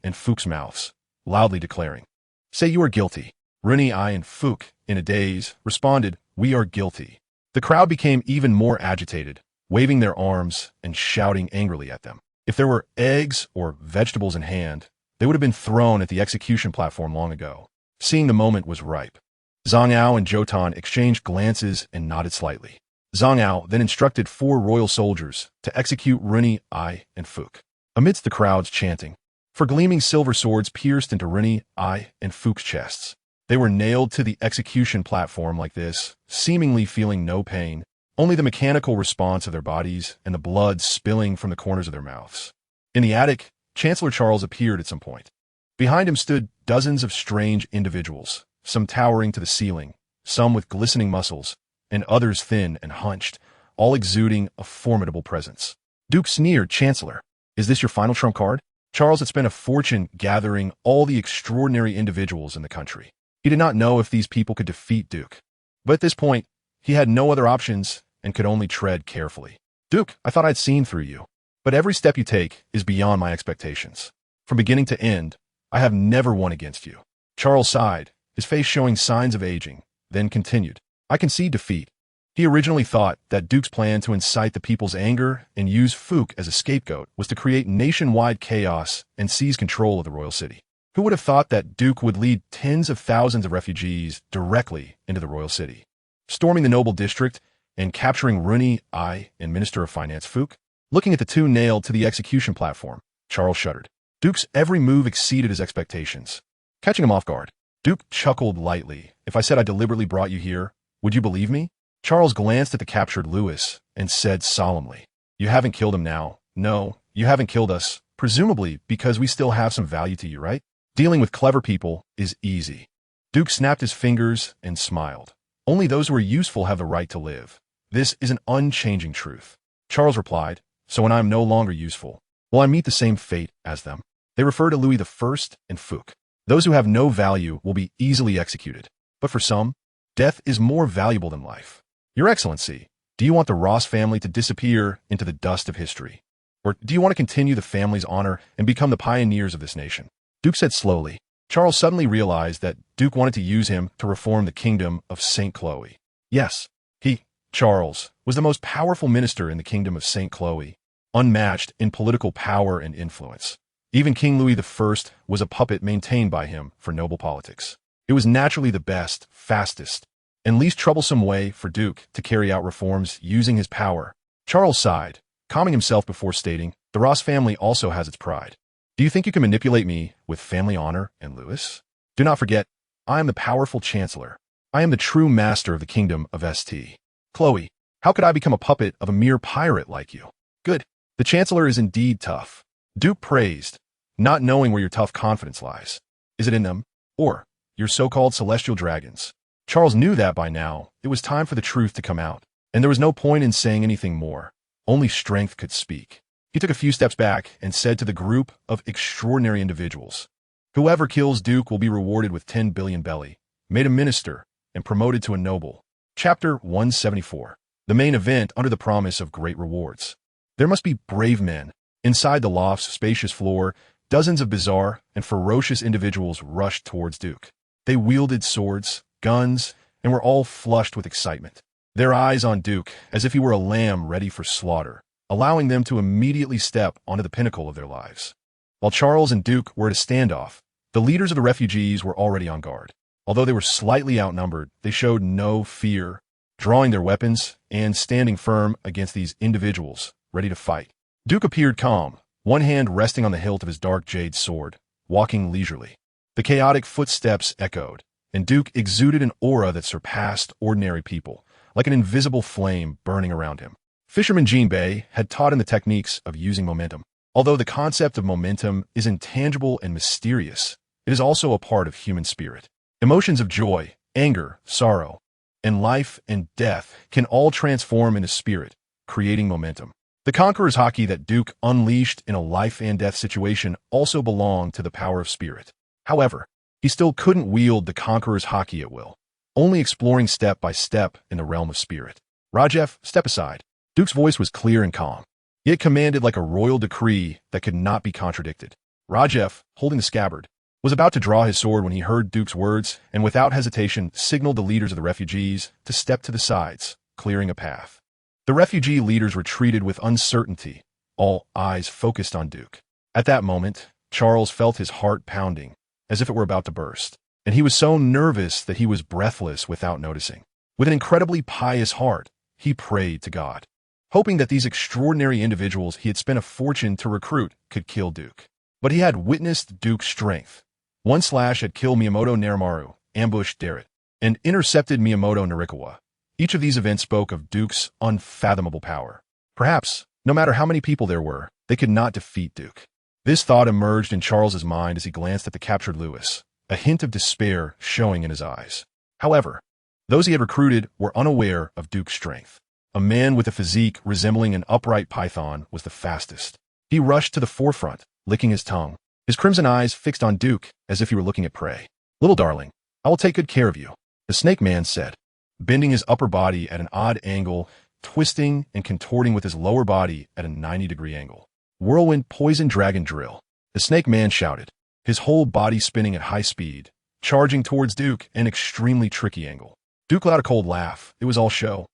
and Fook's mouths, loudly declaring, "Say you are guilty." Runyi and Fook, in a daze, responded, "We are guilty." The crowd became even more agitated, waving their arms and shouting angrily at them. If there were eggs or vegetables in hand, they would have been thrown at the execution platform long ago. Seeing the moment was ripe. Zhang Ao and Jotan exchanged glances and nodded slightly. Zhang Ao then instructed 4 royal soldiers to execute Runyi and Fook. Amidst the crowd's chanting, for gleaming silver swords pierced into Runyi and Fook's chests. They were nailed to the execution platform like this, seemingly feeling no pain, only the mechanical response of their bodies and the blood spilling from the corners of their mouths. In the attic, Chancellor Charles appeared at some point. Behind him stood dozens of strange individuals, some towering to the ceiling, some with glistening muscles, and others thin and hunched, all exuding a formidable presence. Duke sneered, "Chancellor, is this your final trump card?" Charles had spent a fortune gathering all the extraordinary individuals in the country. He did not know if these people could defeat Duke. But at this point, he had no other options and could only tread carefully. "Duke, I thought I'd seen through you. But every step you take is beyond my expectations. From beginning to end, I have never won against you." Charles sighed, his face showing signs of aging, then continued, "I concede defeat." He originally thought that Duke's plan to incite the people's anger and use Fook as a scapegoat was to create nationwide chaos and seize control of the royal city. Who would have thought that Duke would lead tens of thousands of refugees directly into the royal city? Storming the noble district and capturing Rooney, and Minister of Finance Fook? Looking at the two nailed to the execution platform, Charles shuddered. Duke's every move exceeded his expectations. Catching him off guard, Duke chuckled lightly. If I said I deliberately brought you here, would you believe me? Charles glanced at the captured Lewis and said solemnly, You haven't killed him now. No, you haven't killed us, presumably because we still have some value to you, right? Dealing with clever people is easy. Duke snapped his fingers and smiled. Only those who are useful have the right to live. This is an unchanging truth. Charles replied, So when I am no longer useful, will I meet the same fate as them? They refer to Louis I and Fook. Those who have no value will be easily executed. But for some, death is more valuable than life. Your Excellency, do you want the Ross family to disappear into the dust of history? Or do you want to continue the family's honor and become the pioneers of this nation? Duke said slowly. Charles suddenly realized that Duke wanted to use him to reform the kingdom of St. Chloe. Yes, he, Charles, was the most powerful minister in the kingdom of St. Chloe, unmatched in political power and influence. Even King Louis I was a puppet maintained by him for noble politics. It was naturally the best, fastest, and least troublesome way for Duke to carry out reforms using his power. Charles sighed, calming himself before stating, The Ross family also has its pride. Do you think you can manipulate me with family honor and Lewis? Do not forget, I am the powerful chancellor. I am the true master of the kingdom of St. Chloe. How could I become a puppet of a mere pirate like you? Good. The chancellor is indeed tough. Duke praised, not knowing where your tough confidence lies. Is it in them? Or your so-called celestial dragons? Charles knew that by now it was time for the truth to come out, and there was no point in saying anything more. Only strength could speak. He took a few steps back and said to the group of extraordinary individuals, Whoever kills Duke will be rewarded with 10 billion belly, made a minister, and promoted to a noble. Chapter 174. The main event under the promise of great rewards. There must be brave men. Inside the loft's spacious floor, dozens of bizarre and ferocious individuals rushed towards Duke. They wielded swords, guns, and were all flushed with excitement. Their eyes on Duke as if he were a lamb ready for slaughter, allowing them to immediately step onto the pinnacle of their lives. While Charles and Duke were at a standoff, the leaders of the refugees were already on guard. Although they were slightly outnumbered, they showed no fear, drawing their weapons and standing firm against these individuals, ready to fight. Duke appeared calm, one hand resting on the hilt of his dark jade sword, walking leisurely. The chaotic footsteps echoed, and Duke exuded an aura that surpassed ordinary people, like an invisible flame burning around him. Fisherman Jinbei had taught him the techniques of using momentum. Although the concept of momentum is intangible and mysterious, it is also a part of human spirit. Emotions of joy, anger, sorrow, and life and death can all transform into spirit, creating momentum. The Conqueror's Haki that Duke unleashed in a life and death situation also belonged to the power of spirit. However, he still couldn't wield the Conqueror's Haki at will, only exploring step by step in the realm of spirit. Rajef, step aside. Duke's voice was clear and calm. It commanded like a royal decree that could not be contradicted. Rajef, holding the scabbard, was about to draw his sword when he heard Duke's words and without hesitation signaled the leaders of the refugees to step to the sides, clearing a path. The refugee leaders retreated with uncertainty, all eyes focused on Duke. At that moment, Charles felt his heart pounding, as if it were about to burst, and he was so nervous that he was breathless without noticing. With an incredibly pious heart, he prayed to God, hoping that these extraordinary individuals he had spent a fortune to recruit could kill Duke. But he had witnessed Duke's strength. One slash had killed Miyamoto Narimaru, ambushed Derrit, and intercepted Miyamoto Narikawa. Each of these events spoke of Duke's unfathomable power. Perhaps, no matter how many people there were, they could not defeat Duke. This thought emerged in Charles's mind as he glanced at the captured Lewis, a hint of despair showing in his eyes. However, those he had recruited were unaware of Duke's strength. A man with a physique resembling an upright python was the fastest. He rushed to the forefront, licking his tongue, his crimson eyes fixed on Duke as if he were looking at prey. Little darling, I will take good care of you, the snake man said, bending his upper body at an odd angle, twisting and contorting with his lower body at a 90-degree angle. Whirlwind poison dragon drill, the snake man shouted, his whole body spinning at high speed, charging towards Duke at an extremely tricky angle. Duke let out a cold laugh. It was all show.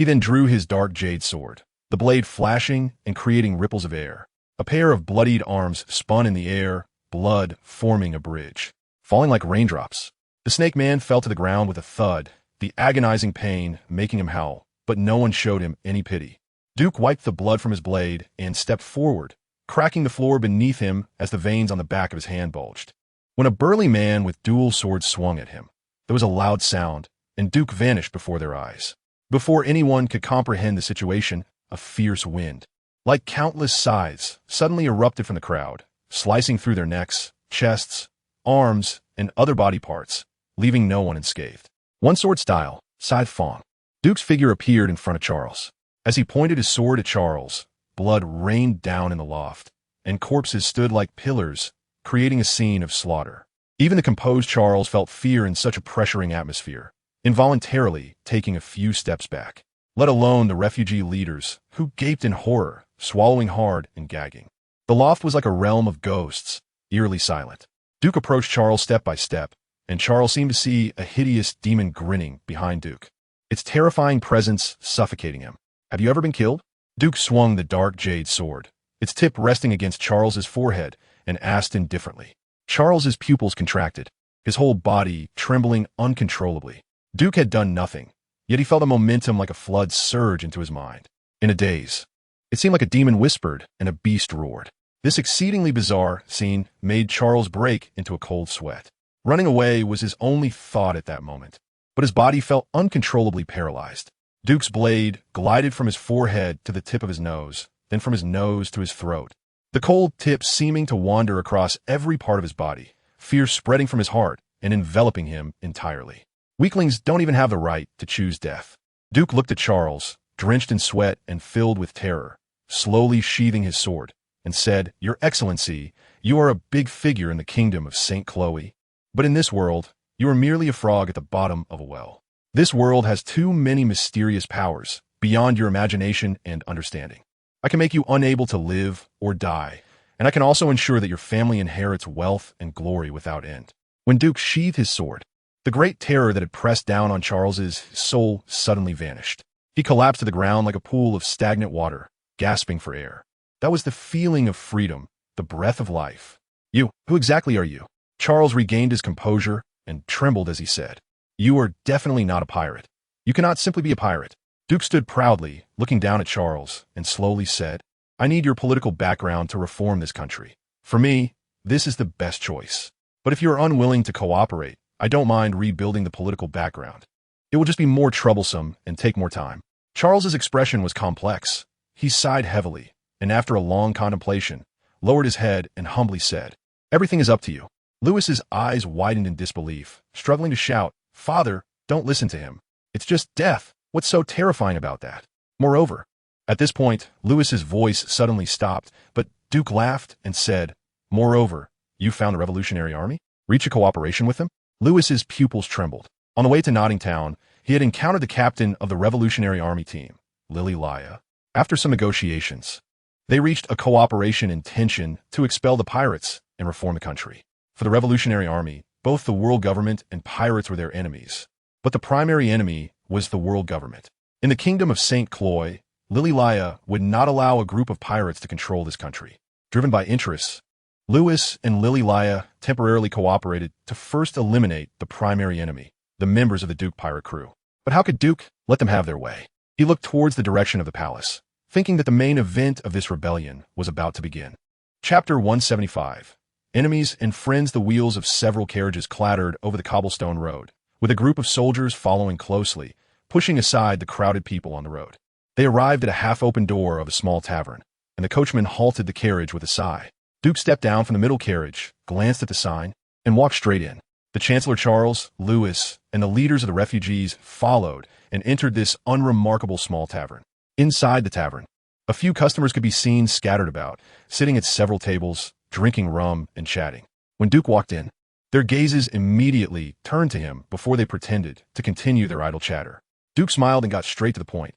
He then drew his dark jade sword, the blade flashing and creating ripples of air. A pair of bloodied arms spun in the air, blood forming a bridge, falling like raindrops. The snake man fell to the ground with a thud, the agonizing pain making him howl, but no one showed him any pity. Duke wiped the blood from his blade and stepped forward, cracking the floor beneath him as the veins on the back of his hand bulged. When a burly man with dual swords swung at him, there was a loud sound, and Duke vanished before their eyes. Before anyone could comprehend the situation, a fierce wind, like countless scythes, suddenly erupted from the crowd, slicing through their necks, chests, arms, and other body parts, leaving no one unscathed. One sword style, scythe fawn. Duke's figure appeared in front of Charles. As he pointed his sword at Charles, blood rained down in the loft, and corpses stood like pillars, creating a scene of slaughter. Even the composed Charles felt fear in such a pressuring atmosphere, involuntarily taking a few steps back, let alone the refugee leaders, who gaped in horror, swallowing hard and gagging. The loft was like a realm of ghosts, eerily silent. Duke approached Charles step by step, and Charles seemed to see a hideous demon grinning behind Duke, its terrifying presence suffocating him. "Have you ever been killed?" Duke swung the dark jade sword, its tip resting against Charles's forehead, and asked indifferently. Charles's pupils contracted, his whole body trembling uncontrollably. Duke had done nothing, yet he felt a momentum like a flood surge into his mind. In a daze, it seemed like a demon whispered and a beast roared. This exceedingly bizarre scene made Charles break into a cold sweat. Running away was his only thought at that moment, but his body felt uncontrollably paralyzed. Duke's blade glided from his forehead to the tip of his nose, then from his nose to his throat, the cold tip seeming to wander across every part of his body, fear spreading from his heart and enveloping him entirely. Weaklings don't even have the right to choose death. Duke looked at Charles, drenched in sweat and filled with terror, slowly sheathing his sword, and said, "Your Excellency, you are a big figure in the kingdom of St. Chloe, but in this world, you are merely a frog at the bottom of a well. This world has too many mysterious powers, beyond your imagination and understanding. I can make you unable to live or die, and I can also ensure that your family inherits wealth and glory without end." When Duke sheathed his sword, the great terror that had pressed down on Charles's soul suddenly vanished. He collapsed to the ground like a pool of stagnant water, gasping for air. That was the feeling of freedom, the breath of life. Who exactly are you?" Charles regained his composure and trembled as he said, "You are definitely not a pirate. You cannot simply be a pirate." Duke stood proudly, looking down at Charles, and slowly said, "I need your political background to reform this country. For me, this is the best choice. But if you are unwilling to cooperate, I don't mind rebuilding the political background. It will just be more troublesome and take more time." Charles's expression was complex. He sighed heavily, and after a long contemplation, lowered his head and humbly said, "Everything is up to you." Lewis's eyes widened in disbelief, struggling to shout, "Father, don't listen to him. It's just death. What's so terrifying about that? Moreover..." At this point, Lewis's voice suddenly stopped, but Duke laughed and said, "Moreover, you found the Revolutionary Army? Reach a cooperation with them?" Lewis's pupils trembled. On the way to Nottingtown, he had encountered the captain of the Revolutionary Army team, Lily Laya. After some negotiations, they reached a cooperation intention to expel the pirates and reform the country. For the Revolutionary Army, both the world government and pirates were their enemies, but the primary enemy was the world government. In the kingdom of St. Chloe, Lily Laya would not allow a group of pirates to control this country. Driven by interests, Lewis and Lily Laya temporarily cooperated to first eliminate the primary enemy, the members of the Duke pirate crew. But how could Duke let them have their way? He looked towards the direction of the palace, thinking that the main event of this rebellion was about to begin. Chapter 175. Enemies and friends. The wheels of several carriages clattered over the cobblestone road, with a group of soldiers following closely, pushing aside the crowded people on the road. They arrived at a half-open door of a small tavern, and the coachman halted the carriage with a sigh. Duke stepped down from the middle carriage, glanced at the sign, and walked straight in. The Chancellor Charles, Lewis, and the leaders of the refugees followed and entered this unremarkable small tavern. Inside the tavern, a few customers could be seen scattered about, sitting at several tables, drinking rum and chatting. When Duke walked in, their gazes immediately turned to him before they pretended to continue their idle chatter. Duke smiled and got straight to the point.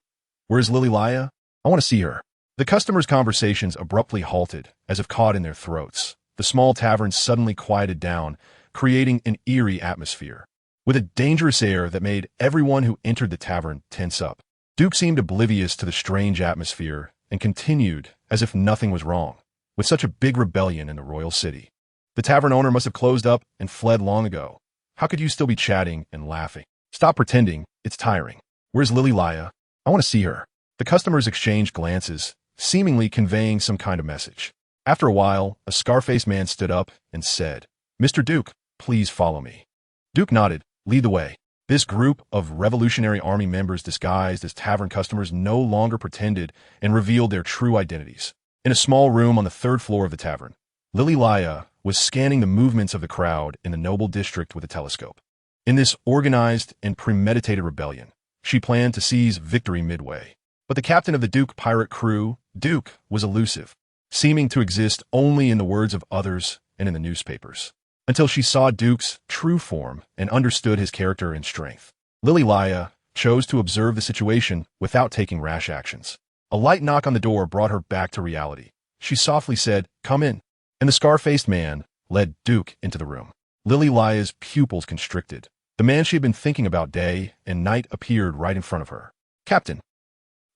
"Where's Lily Laya? I want to see her." The customers' conversations abruptly halted, as if caught in their throats. The small tavern suddenly quieted down, creating an eerie atmosphere, with a dangerous air that made everyone who entered the tavern tense up. Duke seemed oblivious to the strange atmosphere and continued as if nothing was wrong with such a big rebellion in the royal city. The tavern owner must have closed up and fled long ago. How could you still be chatting and laughing? Stop pretending. It's tiring. Where's Lily Laya? I want to see her. The customers exchanged glances, seemingly conveying some kind of message. After a while, a scar-faced man stood up and said, "Mr. Duke, please follow me." Duke nodded. "Lead the way." This group of Revolutionary Army members disguised as tavern customers no longer pretended and revealed their true identities. In a small room on the third floor of the tavern, Lily Laya was scanning the movements of the crowd in the noble district with a telescope. In this organized and premeditated rebellion, she planned to seize victory midway. But the captain of the Duke pirate crew, Duke, was elusive, seeming to exist only in the words of others and in the newspapers. Until she saw Duke's true form and understood his character and strength, Lily Laya chose to observe the situation without taking rash actions. A light knock on the door brought her back to reality. She softly said, "Come in," and the scar-faced man led Duke into the room. Lily Laya's pupils constricted. The man she had been thinking about day and night appeared right in front of her. "Captain."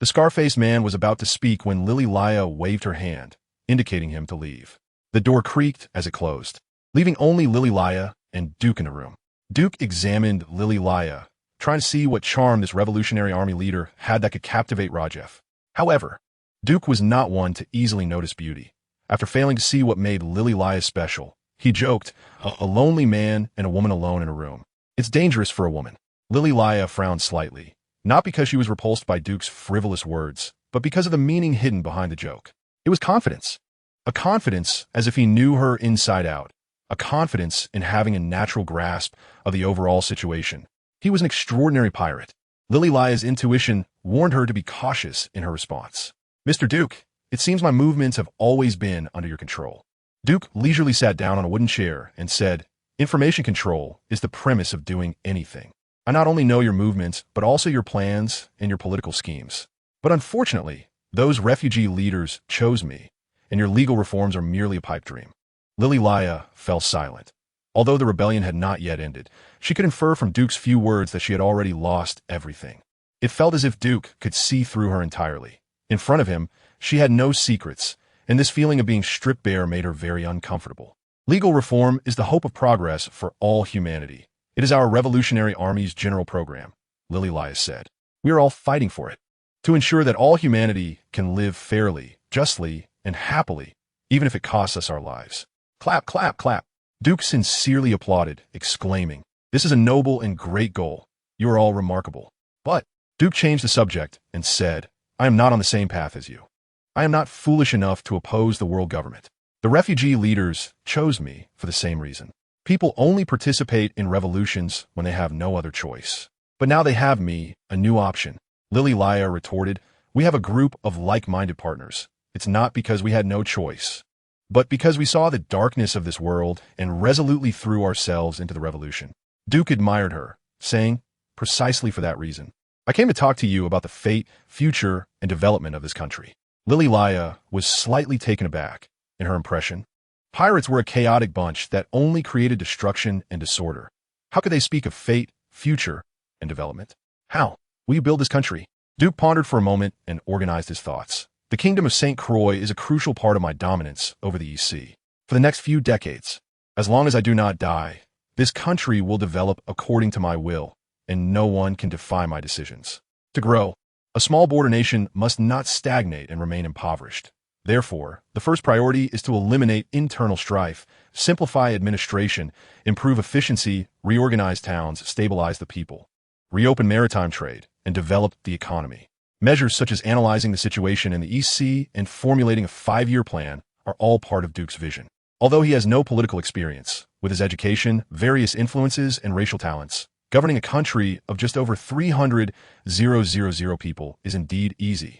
The scar-faced man was about to speak when Lily Laya waved her hand, indicating him to leave. The door creaked as it closed, leaving only Lily Laya and Duke in the room. Duke examined Lily Laya, trying to see what charm this Revolutionary Army leader had that could captivate Rajef. However, Duke was not one to easily notice beauty. After failing to see what made Lily Laya special, he joked, a lonely man and a woman alone in a room. It's dangerous for a woman." Lily Laya frowned slightly, not because she was repulsed by Duke's frivolous words, but because of the meaning hidden behind the joke. It was confidence. A confidence as if he knew her inside out. A confidence in having a natural grasp of the overall situation. He was an extraordinary pirate. Lily Laya's intuition warned her to be cautious in her response. "Mr. Duke, it seems my movements have always been under your control." Duke leisurely sat down on a wooden chair and said, "Information control is the premise of doing anything. I not only know your movements, but also your plans and your political schemes. But unfortunately, those refugee leaders chose me, and your legal reforms are merely a pipe dream." Lily Laya fell silent. Although the rebellion had not yet ended, she could infer from Duke's few words that she had already lost everything. It felt as if Duke could see through her entirely. In front of him, she had no secrets, and this feeling of being stripped bare made her very uncomfortable. Legal reform is the hope of progress for all humanity. It is our Revolutionary Army's general program, Lily Laya said. We are all fighting for it, to ensure that all humanity can live fairly, justly, and happily, even if it costs us our lives. Clap, clap, clap. Duke sincerely applauded, exclaiming, "This is a noble and great goal. You are all remarkable." But Duke changed the subject and said, "I am not on the same path as you. I am not foolish enough to oppose the world government. The refugee leaders chose me for the same reason. People only participate in revolutions when they have no other choice. But now they have me, a new option." Lily Laya retorted, "We have a group of like-minded partners. It's not because we had no choice, but because we saw the darkness of this world and resolutely threw ourselves into the revolution." Duke admired her, saying, "Precisely for that reason, I came to talk to you about the fate, future, and development of this country." Lily Laya was slightly taken aback in her impression. Pirates were a chaotic bunch that only created destruction and disorder. How could they speak of fate, future, and development? How will you build this country? Duke pondered for a moment and organized his thoughts. The kingdom of St. Croix is a crucial part of my dominance over the East Sea. For the next few decades, as long as I do not die, this country will develop according to my will, and no one can defy my decisions. To grow, a small border nation must not stagnate and remain impoverished. Therefore, the first priority is to eliminate internal strife, simplify administration, improve efficiency, reorganize towns, stabilize the people, reopen maritime trade, and develop the economy. Measures such as analyzing the situation in the East Sea and formulating a 5-year plan are all part of Duke's vision. Although he has no political experience, with his education, various influences, and racial talents, governing a country of just over 300,000 people is indeed easy.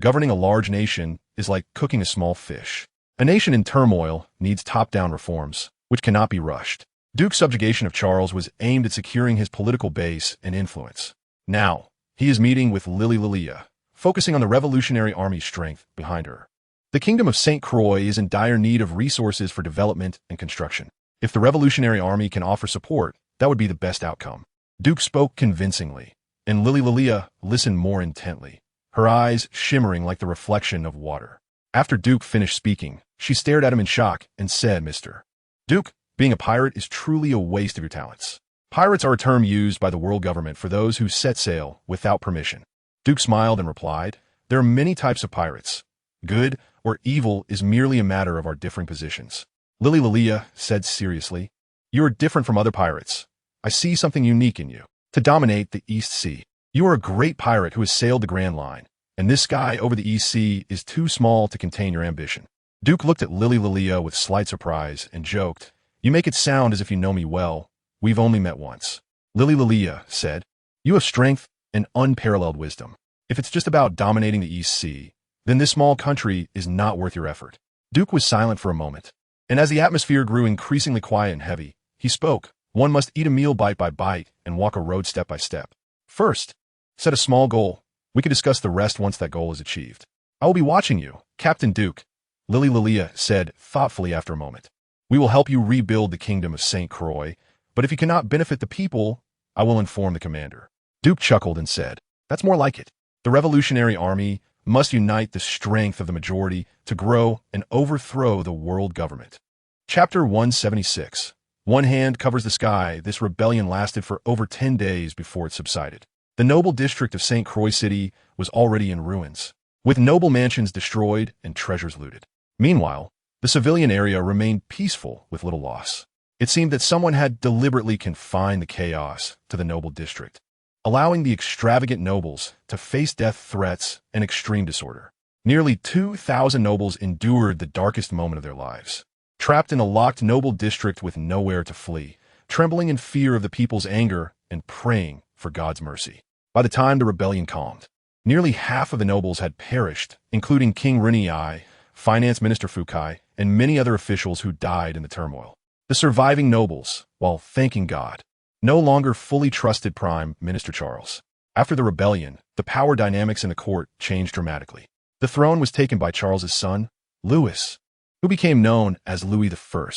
Governing a large nation is like cooking a small fish. A nation in turmoil needs top-down reforms, which cannot be rushed. Duke's subjugation of Charles was aimed at securing his political base and influence. Now, he is meeting with Lily Laya, focusing on the Revolutionary Army's strength behind her. The kingdom of St. Croix is in dire need of resources for development and construction. If the Revolutionary Army can offer support, that would be the best outcome. Duke spoke convincingly, and Lily Laya listened more intently, her eyes shimmering like the reflection of water. After Duke finished speaking, she stared at him in shock and said, "Mr. Duke, being a pirate is truly a waste of your talents. Pirates are a term used by the world government for those who set sail without permission. Duke smiled and replied, there are many types of pirates. Good or evil is merely a matter of our differing positions. Lily Lilia said seriously, you are different from other pirates. I see something unique in you. To dominate the East Sea. You are a great pirate who has sailed the Grand Line, and this sky over the East Sea is too small to contain your ambition. Duke looked at Lily Lilia with slight surprise and joked, you make it sound as if you know me well. We've only met once. Lily Lilia said, you have strength and unparalleled wisdom. If it's just about dominating the East Sea, then this small country is not worth your effort. Duke was silent for a moment, and as the atmosphere grew increasingly quiet and heavy, he spoke, one must eat a meal bite by bite and walk a road step by step. First, set a small goal. We can discuss the rest once that goal is achieved. I will be watching you, Captain Duke, Lily Lilia said thoughtfully after a moment. We will help you rebuild the kingdom of St. Croix, but if you cannot benefit the people, I will inform the commander. Duke chuckled and said, that's more like it. The Revolutionary Army must unite the strength of the majority to grow and overthrow the world government. Chapter 176. One hand covers the sky. This rebellion lasted for over 10 days before it subsided. The noble district of St. Croix City was already in ruins, with noble mansions destroyed and treasures looted. Meanwhile, the civilian area remained peaceful with little loss. It seemed that someone had deliberately confined the chaos to the noble district, allowing the extravagant nobles to face death threats and extreme disorder. Nearly 2,000 nobles endured the darkest moment of their lives, trapped in a locked noble district with nowhere to flee, trembling in fear of the people's anger and praying for God's mercy. By the time the rebellion calmed, nearly half of the nobles had perished, including King Rin'ai, Finance Minister Fukai, and many other officials who died in the turmoil. The surviving nobles, while thanking God, no longer fully trusted Prime Minister Charles. After the rebellion, the power dynamics in the court changed dramatically. The throne was taken by Charles's son, Louis, who became known as Louis I.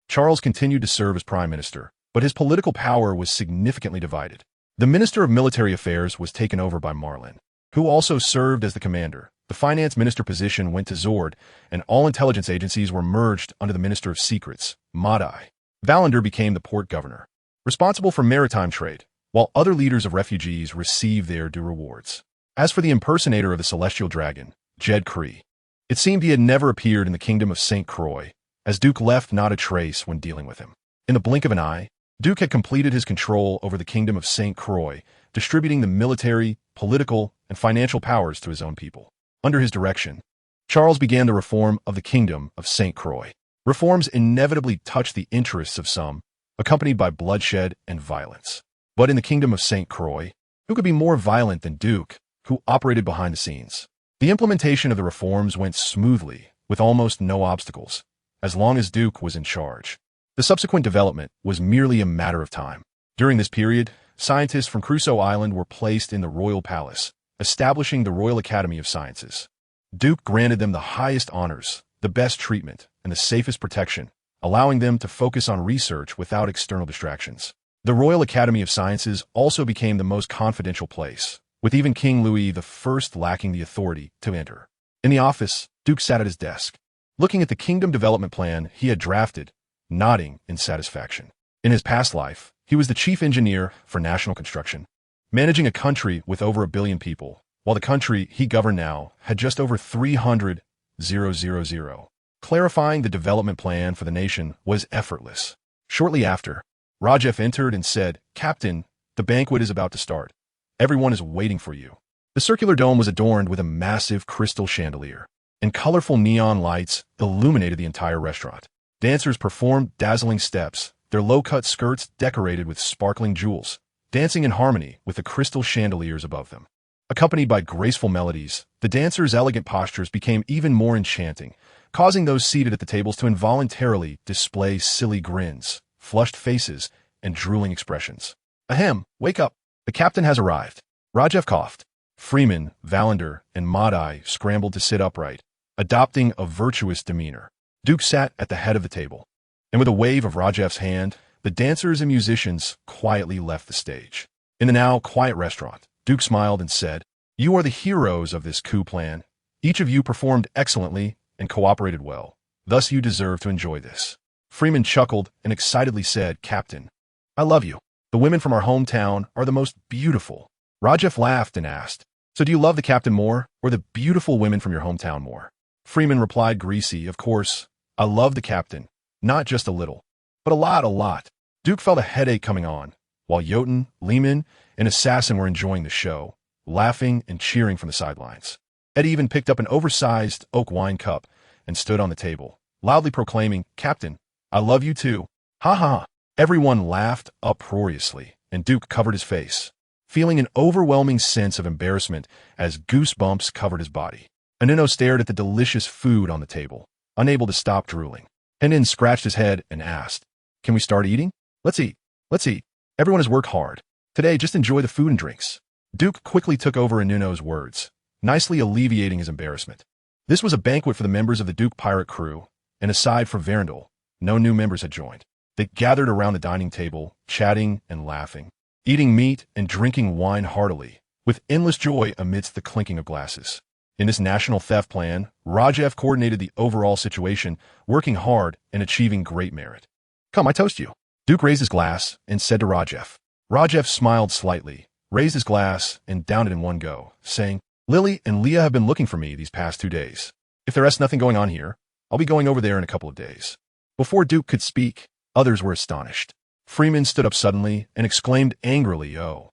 Charles continued to serve as prime minister, but his political power was significantly divided. The Minister of Military Affairs was taken over by Marlin, who also served as the commander. The finance minister position went to Zord, and all intelligence agencies were merged under the Minister of Secrets, Madai. Valander became the port governor, responsible for maritime trade, while other leaders of refugees received their due rewards. As for the impersonator of the celestial dragon, Jed Cree, it seemed he had never appeared in the kingdom of St. Croix, as Duke left not a trace when dealing with him. In the blink of an eye, Duke had completed his control over the kingdom of St. Croix, distributing the military, political, and financial powers to his own people. Under his direction, Charles began the reform of the kingdom of St. Croix. Reforms inevitably touched the interests of some, accompanied by bloodshed and violence. But in the kingdom of St. Croix, who could be more violent than Duke, who operated behind the scenes? The implementation of the reforms went smoothly, with almost no obstacles, as long as Duke was in charge. The subsequent development was merely a matter of time. During this period, scientists from Crusoe Island were placed in the royal palace, establishing the Royal Academy of Sciences. Duke granted them the highest honors, the best treatment, and the safest protection, allowing them to focus on research without external distractions. The Royal Academy of Sciences also became the most confidential place, with even King Louis I lacking the authority to enter. In the office, Duke sat at his desk, looking at the kingdom development plan he had drafted, nodding in satisfaction. In his past life, he was the chief engineer for national construction, managing a country with over 1 billion people, while the country he governed now had just over 300,000. Clarifying the development plan for the nation was effortless. Shortly after, Rajef entered and said, Captain, the banquet is about to start. Everyone is waiting for you. The circular dome was adorned with a massive crystal chandelier, and colorful neon lights illuminated the entire restaurant. Dancers performed dazzling steps, their low-cut skirts decorated with sparkling jewels, dancing in harmony with the crystal chandeliers above them. Accompanied by graceful melodies, the dancers' elegant postures became even more enchanting, causing those seated at the tables to involuntarily display silly grins, flushed faces, and drooling expressions. Ahem, wake up. The captain has arrived. Rajef coughed. Freeman, Valander, and Madai scrambled to sit upright, adopting a virtuous demeanor. Duke sat at the head of the table, and with a wave of Rajef's hand, the dancers and musicians quietly left the stage. In the now quiet restaurant, Duke smiled and said, You are the heroes of this coup plan. Each of you performed excellently and cooperated well. Thus you deserve to enjoy this. Freeman chuckled and excitedly said, "Captain, I love you. The women from our hometown are the most beautiful." Rajef laughed and asked, "So do you love the captain more, or the beautiful women from your hometown more?" Freeman replied greasy, "Of course, I love the captain. Not just a little, but a lot. Duke felt a headache coming on, while Jotun, Lehman, and Assassin were enjoying the show, laughing and cheering from the sidelines. Eddie even picked up an oversized oak wine cup and stood on the table, loudly proclaiming, "Captain, I love you too." Ha ha. Everyone laughed uproariously, and Duke covered his face, feeling an overwhelming sense of embarrassment as goosebumps covered his body. Anuno stared at the delicious food on the table, unable to stop drooling. Hendon scratched his head and asked, "Can we start eating? Let's eat. Let's eat. Everyone has worked hard. Today, just enjoy the food and drinks." Duke quickly took over Anuno's words, nicely alleviating his embarrassment. This was a banquet for the members of the Duke pirate crew, and aside from Verandil, no new members had joined. They gathered around the dining table, chatting and laughing, eating meat and drinking wine heartily, with endless joy amidst the clinking of glasses. In this national theft plan, Rajef coordinated the overall situation, working hard and achieving great merit. "Come, I toast you." Duke raised his glass and said to Rajef. Rajef smiled slightly, raised his glass, and downed it in one go, saying, "Lily and Leah have been looking for me these past 2 days. If there is nothing going on here, I'll be going over there in a couple of days." Before Duke could speak, others were astonished. Freeman stood up suddenly and exclaimed angrily, Oh,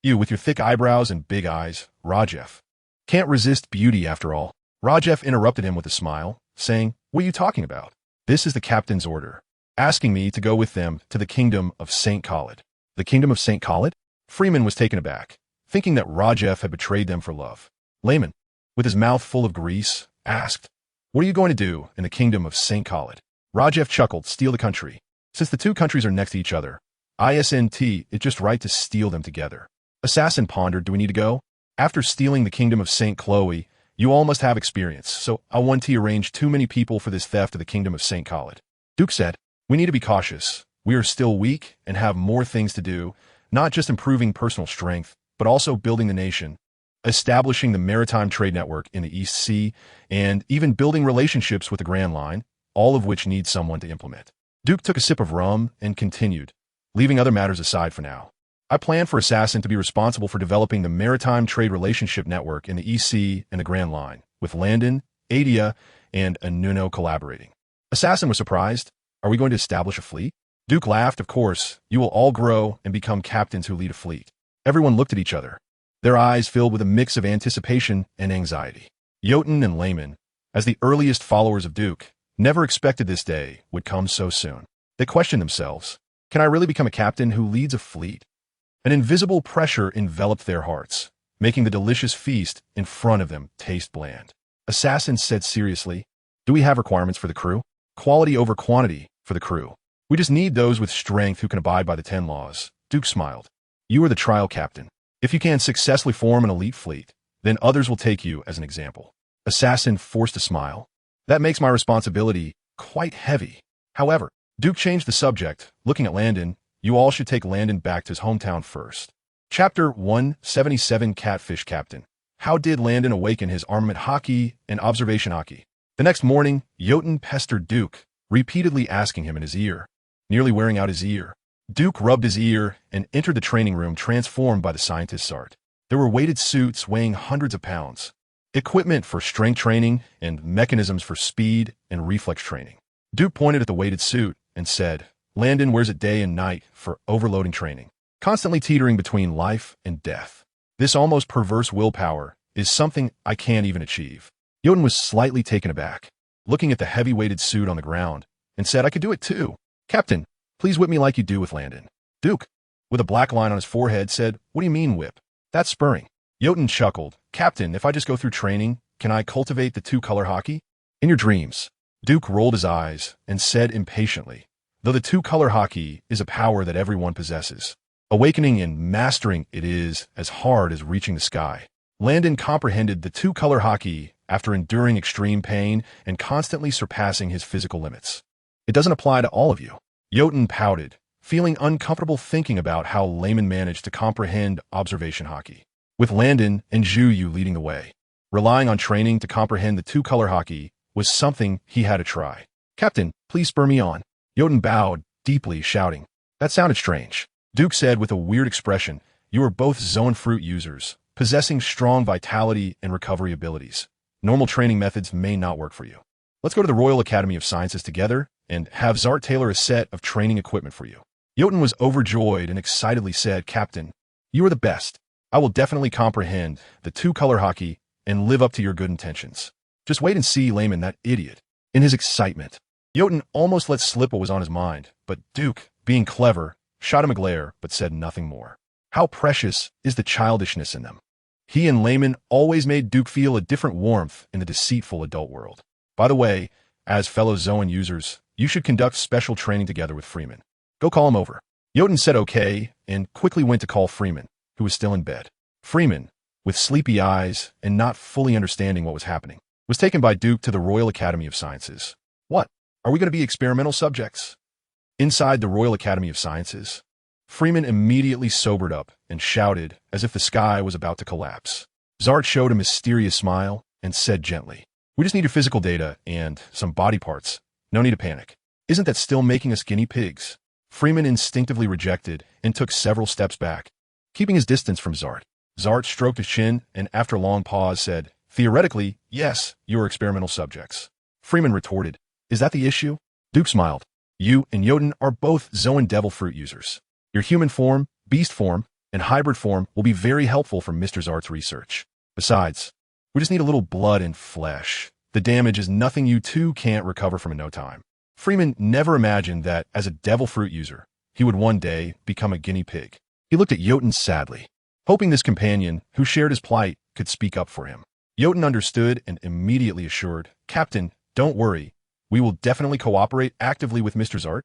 you with your thick eyebrows and big eyes, Rajef. Can't resist beauty after all." Rajef interrupted him with a smile, saying, "What are you talking about? This is the captain's order, asking me to go with them to the kingdom of St. Khalid." The kingdom of St. Khalid? Freeman was taken aback, thinking that Rajef had betrayed them for love. Layman, with his mouth full of grease, asked, "What are you going to do in the kingdom of St. Khalid?" Rajef chuckled, "Steal the country. Since the two countries are next to each other, it's just right to steal them together." Assassin pondered, "Do we need to go? After stealing the kingdom of St. Chloe, you all must have experience, so I want to arrange too many people for this theft of the kingdom of St. Khalid." Duke said, "We need to be cautious. We are still weak and have more things to do, not just improving personal strength, but also building the nation, establishing the maritime trade network in the East Sea, and even building relationships with the Grand Line, all of which need someone to implement." Duke took a sip of rum and continued, leaving other matters aside for now. "I plan for Assassin to be responsible for developing the maritime trade relationship network in the East Sea and the Grand Line, with Landon, Adia, and Anuno collaborating." Assassin was surprised. "Are we going to establish a fleet?" Duke laughed. "Of course, you will all grow and become captains who lead a fleet." Everyone looked at each other, their eyes filled with a mix of anticipation and anxiety. Jotun and Layman, as the earliest followers of Duke, never expected this day would come so soon. They questioned themselves, "Can I really become a captain who leads a fleet?" An invisible pressure enveloped their hearts, making the delicious feast in front of them taste bland. Assassin said seriously, "Do we have requirements for the crew? Quality over quantity for the crew. We just need those with strength who can abide by the 10 laws." Duke smiled. "You are the trial captain. If you can successfully form an elite fleet, then others will take you as an example." Assassin forced a smile. "That makes my responsibility quite heavy." However, Duke changed the subject, looking at Landon. "You all should take Landon back to his hometown first." Chapter 177 Catfish Captain. How did Landon awaken his armament Haki and observation Haki? The next morning, Jotun pestered Duke, repeatedly asking him in his ear, nearly wearing out his ear. Duke rubbed his ear and entered the training room transformed by the scientist's art. There were weighted suits weighing hundreds of pounds, equipment for strength training, and mechanisms for speed and reflex training. Duke pointed at the weighted suit and said, "Landon wears it day and night for overloading training, constantly teetering between life and death. This almost perverse willpower is something I can't even achieve." Jotun was slightly taken aback, looking at the heavy-weighted suit on the ground, and said, "I could do it too. Captain, please whip me like you do with Landon." Duke, with a black line on his forehead, said, "What do you mean whip? That's spurring." Jotun chuckled. "Captain, if I just go through training, can I cultivate the two-color Haki?" "In your dreams." Duke rolled his eyes and said impatiently, "Though the two-color Haki is a power that everyone possesses, awakening and mastering it is as hard as reaching the sky." Landon comprehended the two-color Haki after enduring extreme pain and constantly surpassing his physical limits. "It doesn't apply to all of you." Jotun pouted, feeling uncomfortable thinking about how Layman managed to comprehend observation Haki, with Landon and Zhuyu leading the way. Relying on training to comprehend the two-color Haki was something he had to try. "Captain, please spur me on." Jotun bowed, deeply shouting. That sounded strange. Duke said with a weird expression, you are both Zoan fruit users, possessing strong vitality and recovery abilities. Normal training methods may not work for you. Let's go to the Royal Academy of Sciences together and have Zart tailor a set of training equipment for you. Jotun was overjoyed and excitedly said, Captain, you are the best. I will definitely comprehend the two-color Haki and live up to your good intentions. Just wait and see, Layman, that idiot. In his excitement, Jotun almost let slip what was on his mind, but Duke, being clever, shot him a glare but said nothing more. How precious is the childishness in them. He and Layman always made Duke feel a different warmth in the deceitful adult world. By the way, as fellow Zoan users, you should conduct special training together with Freeman. Go call him over. Jotun said okay and quickly went to call Freeman, who was still in bed. Freeman, with sleepy eyes and not fully understanding what was happening, was taken by Duke to the Royal Academy of Sciences. What? Are we going to be experimental subjects? Inside the Royal Academy of Sciences, Freeman immediately sobered up and shouted as if the sky was about to collapse. Zart showed a mysterious smile and said gently, we just need your physical data and some body parts. No need to panic. Isn't that still making us guinea pigs? Freeman instinctively rejected and took several steps back, keeping his distance from Zart. Zart stroked his chin and after a long pause said, theoretically, yes, you are experimental subjects. Freeman retorted, is that the issue? Duke smiled. You and Jotun are both Zoan devil fruit users. Your human form, beast form, and hybrid form will be very helpful for Mr. Zart's research. Besides, we just need a little blood and flesh. The damage is nothing you two can't recover from in no time. Freeman never imagined that, as a devil fruit user, he would one day become a guinea pig. He looked at Jotun sadly, hoping this companion, who shared his plight, could speak up for him. Jotun understood and immediately assured, Captain, don't worry. We will definitely cooperate actively with Mr. Zart.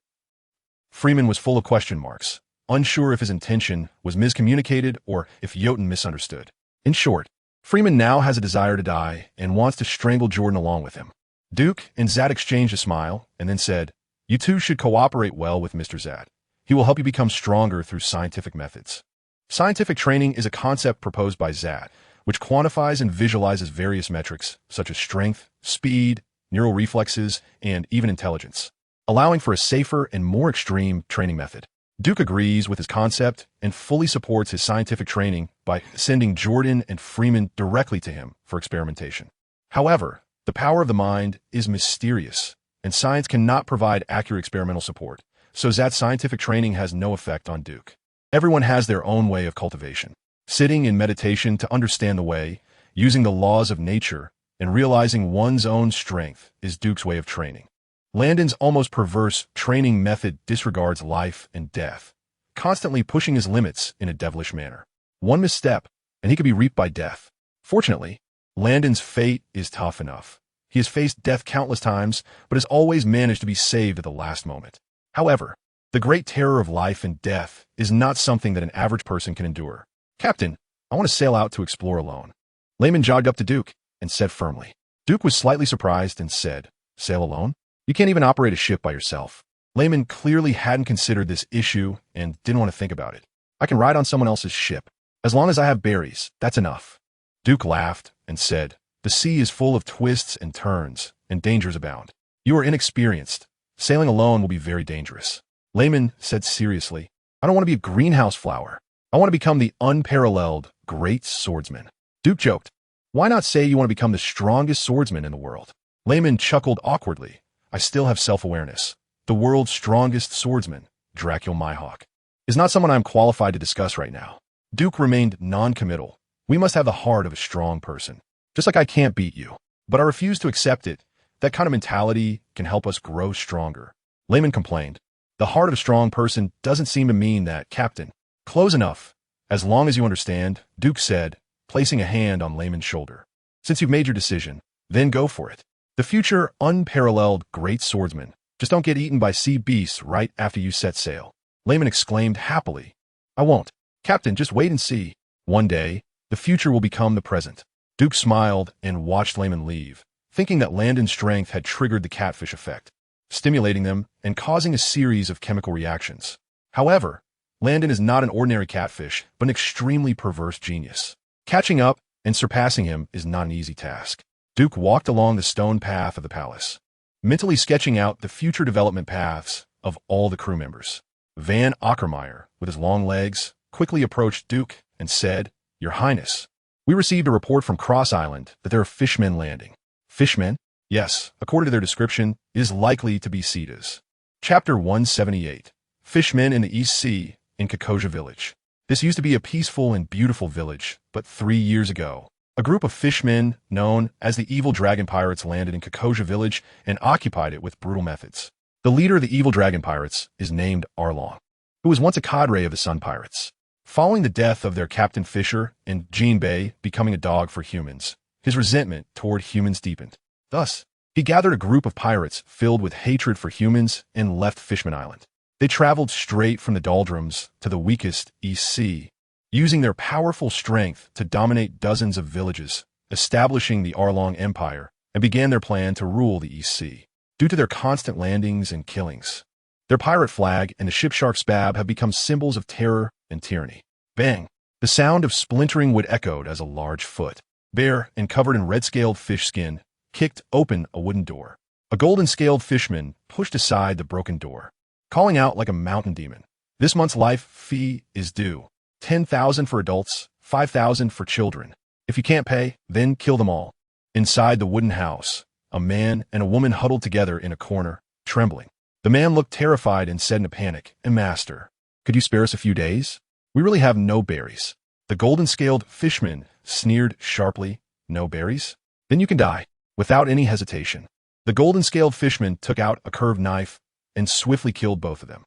Freeman was full of question marks, unsure if his intention was miscommunicated or if Jotun misunderstood. In short, Freeman now has a desire to die and wants to strangle Jordan along with him. Duke and Zat exchanged a smile and then said, you two should cooperate well with Mr. Zat. He will help you become stronger through scientific methods. Scientific training is a concept proposed by Zat, which quantifies and visualizes various metrics such as strength, speed, neural reflexes, and even intelligence, allowing for a safer and more extreme training method. Duke agrees with his concept and fully supports his scientific training by sending Jordan and Freeman directly to him for experimentation. However, the power of the mind is mysterious, and science cannot provide accurate experimental support, so Zat's scientific training has no effect on Duke. Everyone has their own way of cultivation. Sitting in meditation to understand the way, using the laws of nature, and realizing one's own strength is Duke's way of training. Landon's almost perverse training method disregards life and death, constantly pushing his limits in a devilish manner. One misstep, and he could be reaped by death. Fortunately, Landon's fate is tough enough. He has faced death countless times, but has always managed to be saved at the last moment. However, the great terror of life and death is not something that an average person can endure. Captain, I want to sail out to explore alone. Layman jogged up to Duke and said firmly. Duke was slightly surprised and said, sail alone? You can't even operate a ship by yourself. Layman clearly hadn't considered this issue and didn't want to think about it. I can ride on someone else's ship. As long as I have berries, that's enough. Duke laughed and said, the sea is full of twists and turns, and dangers abound. You are inexperienced. Sailing alone will be very dangerous. Layman said seriously, I don't want to be a greenhouse flower. I want to become the unparalleled great swordsman. Duke joked, why not say you want to become the strongest swordsman in the world? Layman chuckled awkwardly. I still have self-awareness. The world's strongest swordsman, Dracul Myhawk, is not someone I'm qualified to discuss right now. Duke remained non-committal. We must have the heart of a strong person. Just like I can't beat you, but I refuse to accept it. That kind of mentality can help us grow stronger. Layman complained. The heart of a strong person doesn't seem to mean that, Captain. Close enough. As long as you understand, Duke said, placing a hand on Layman's shoulder. Since you've made your decision, then go for it. The future unparalleled great swordsman. Just don't get eaten by sea beasts right after you set sail. Layman exclaimed happily. I won't. Captain, just wait and see. One day, the future will become the present. Duke smiled and watched Layman leave, thinking that Landon's strength had triggered the catfish effect, stimulating them and causing a series of chemical reactions. However, Landon is not an ordinary catfish, but an extremely perverse genius. Catching up and surpassing him is not an easy task. Duke walked along the stone path of the palace, mentally sketching out the future development paths of all the crew members. Van Ockermeyer, with his long legs, quickly approached Duke and said, "Your Highness, we received a report from Cross Island that there are fishmen landing." Fishmen? Yes, according to their description, is likely to be Cetas. Chapter 178. Fishmen in the East Sea in Kakoja Village. This used to be a peaceful and beautiful village, but 3 years ago, a group of fishmen known as the Evil Dragon Pirates landed in Kakoja Village and occupied it with brutal methods. The leader of the Evil Dragon Pirates is named Arlong, who was once a cadre of the Sun Pirates. Following the death of their Captain Fisher and Jinbei becoming a dog for humans, his resentment toward humans deepened. Thus, he gathered a group of pirates filled with hatred for humans and left Fishman Island. They traveled straight from the doldrums to the weakest East Sea, using their powerful strength to dominate dozens of villages, establishing the Arlong Empire, and began their plan to rule the East Sea. Due to their constant landings and killings, their pirate flag and the ship shark spab have become symbols of terror and tyranny. Bang! The sound of splintering wood echoed as a large foot, bare and covered in red-scaled fish skin, kicked open a wooden door. A golden-scaled fishman pushed aside the broken door, calling out like a mountain demon. "This month's life fee is due. 10,000 for adults, 5,000 for children. If you can't pay, then kill them all." Inside the wooden house, a man and a woman huddled together in a corner, trembling. The man looked terrified and said in a panic, "Master, could you spare us a few days? We really have no berries." The golden-scaled fishman sneered sharply, "No berries? Then you can die." Without any hesitation, the golden-scaled fishman took out a curved knife and swiftly killed both of them.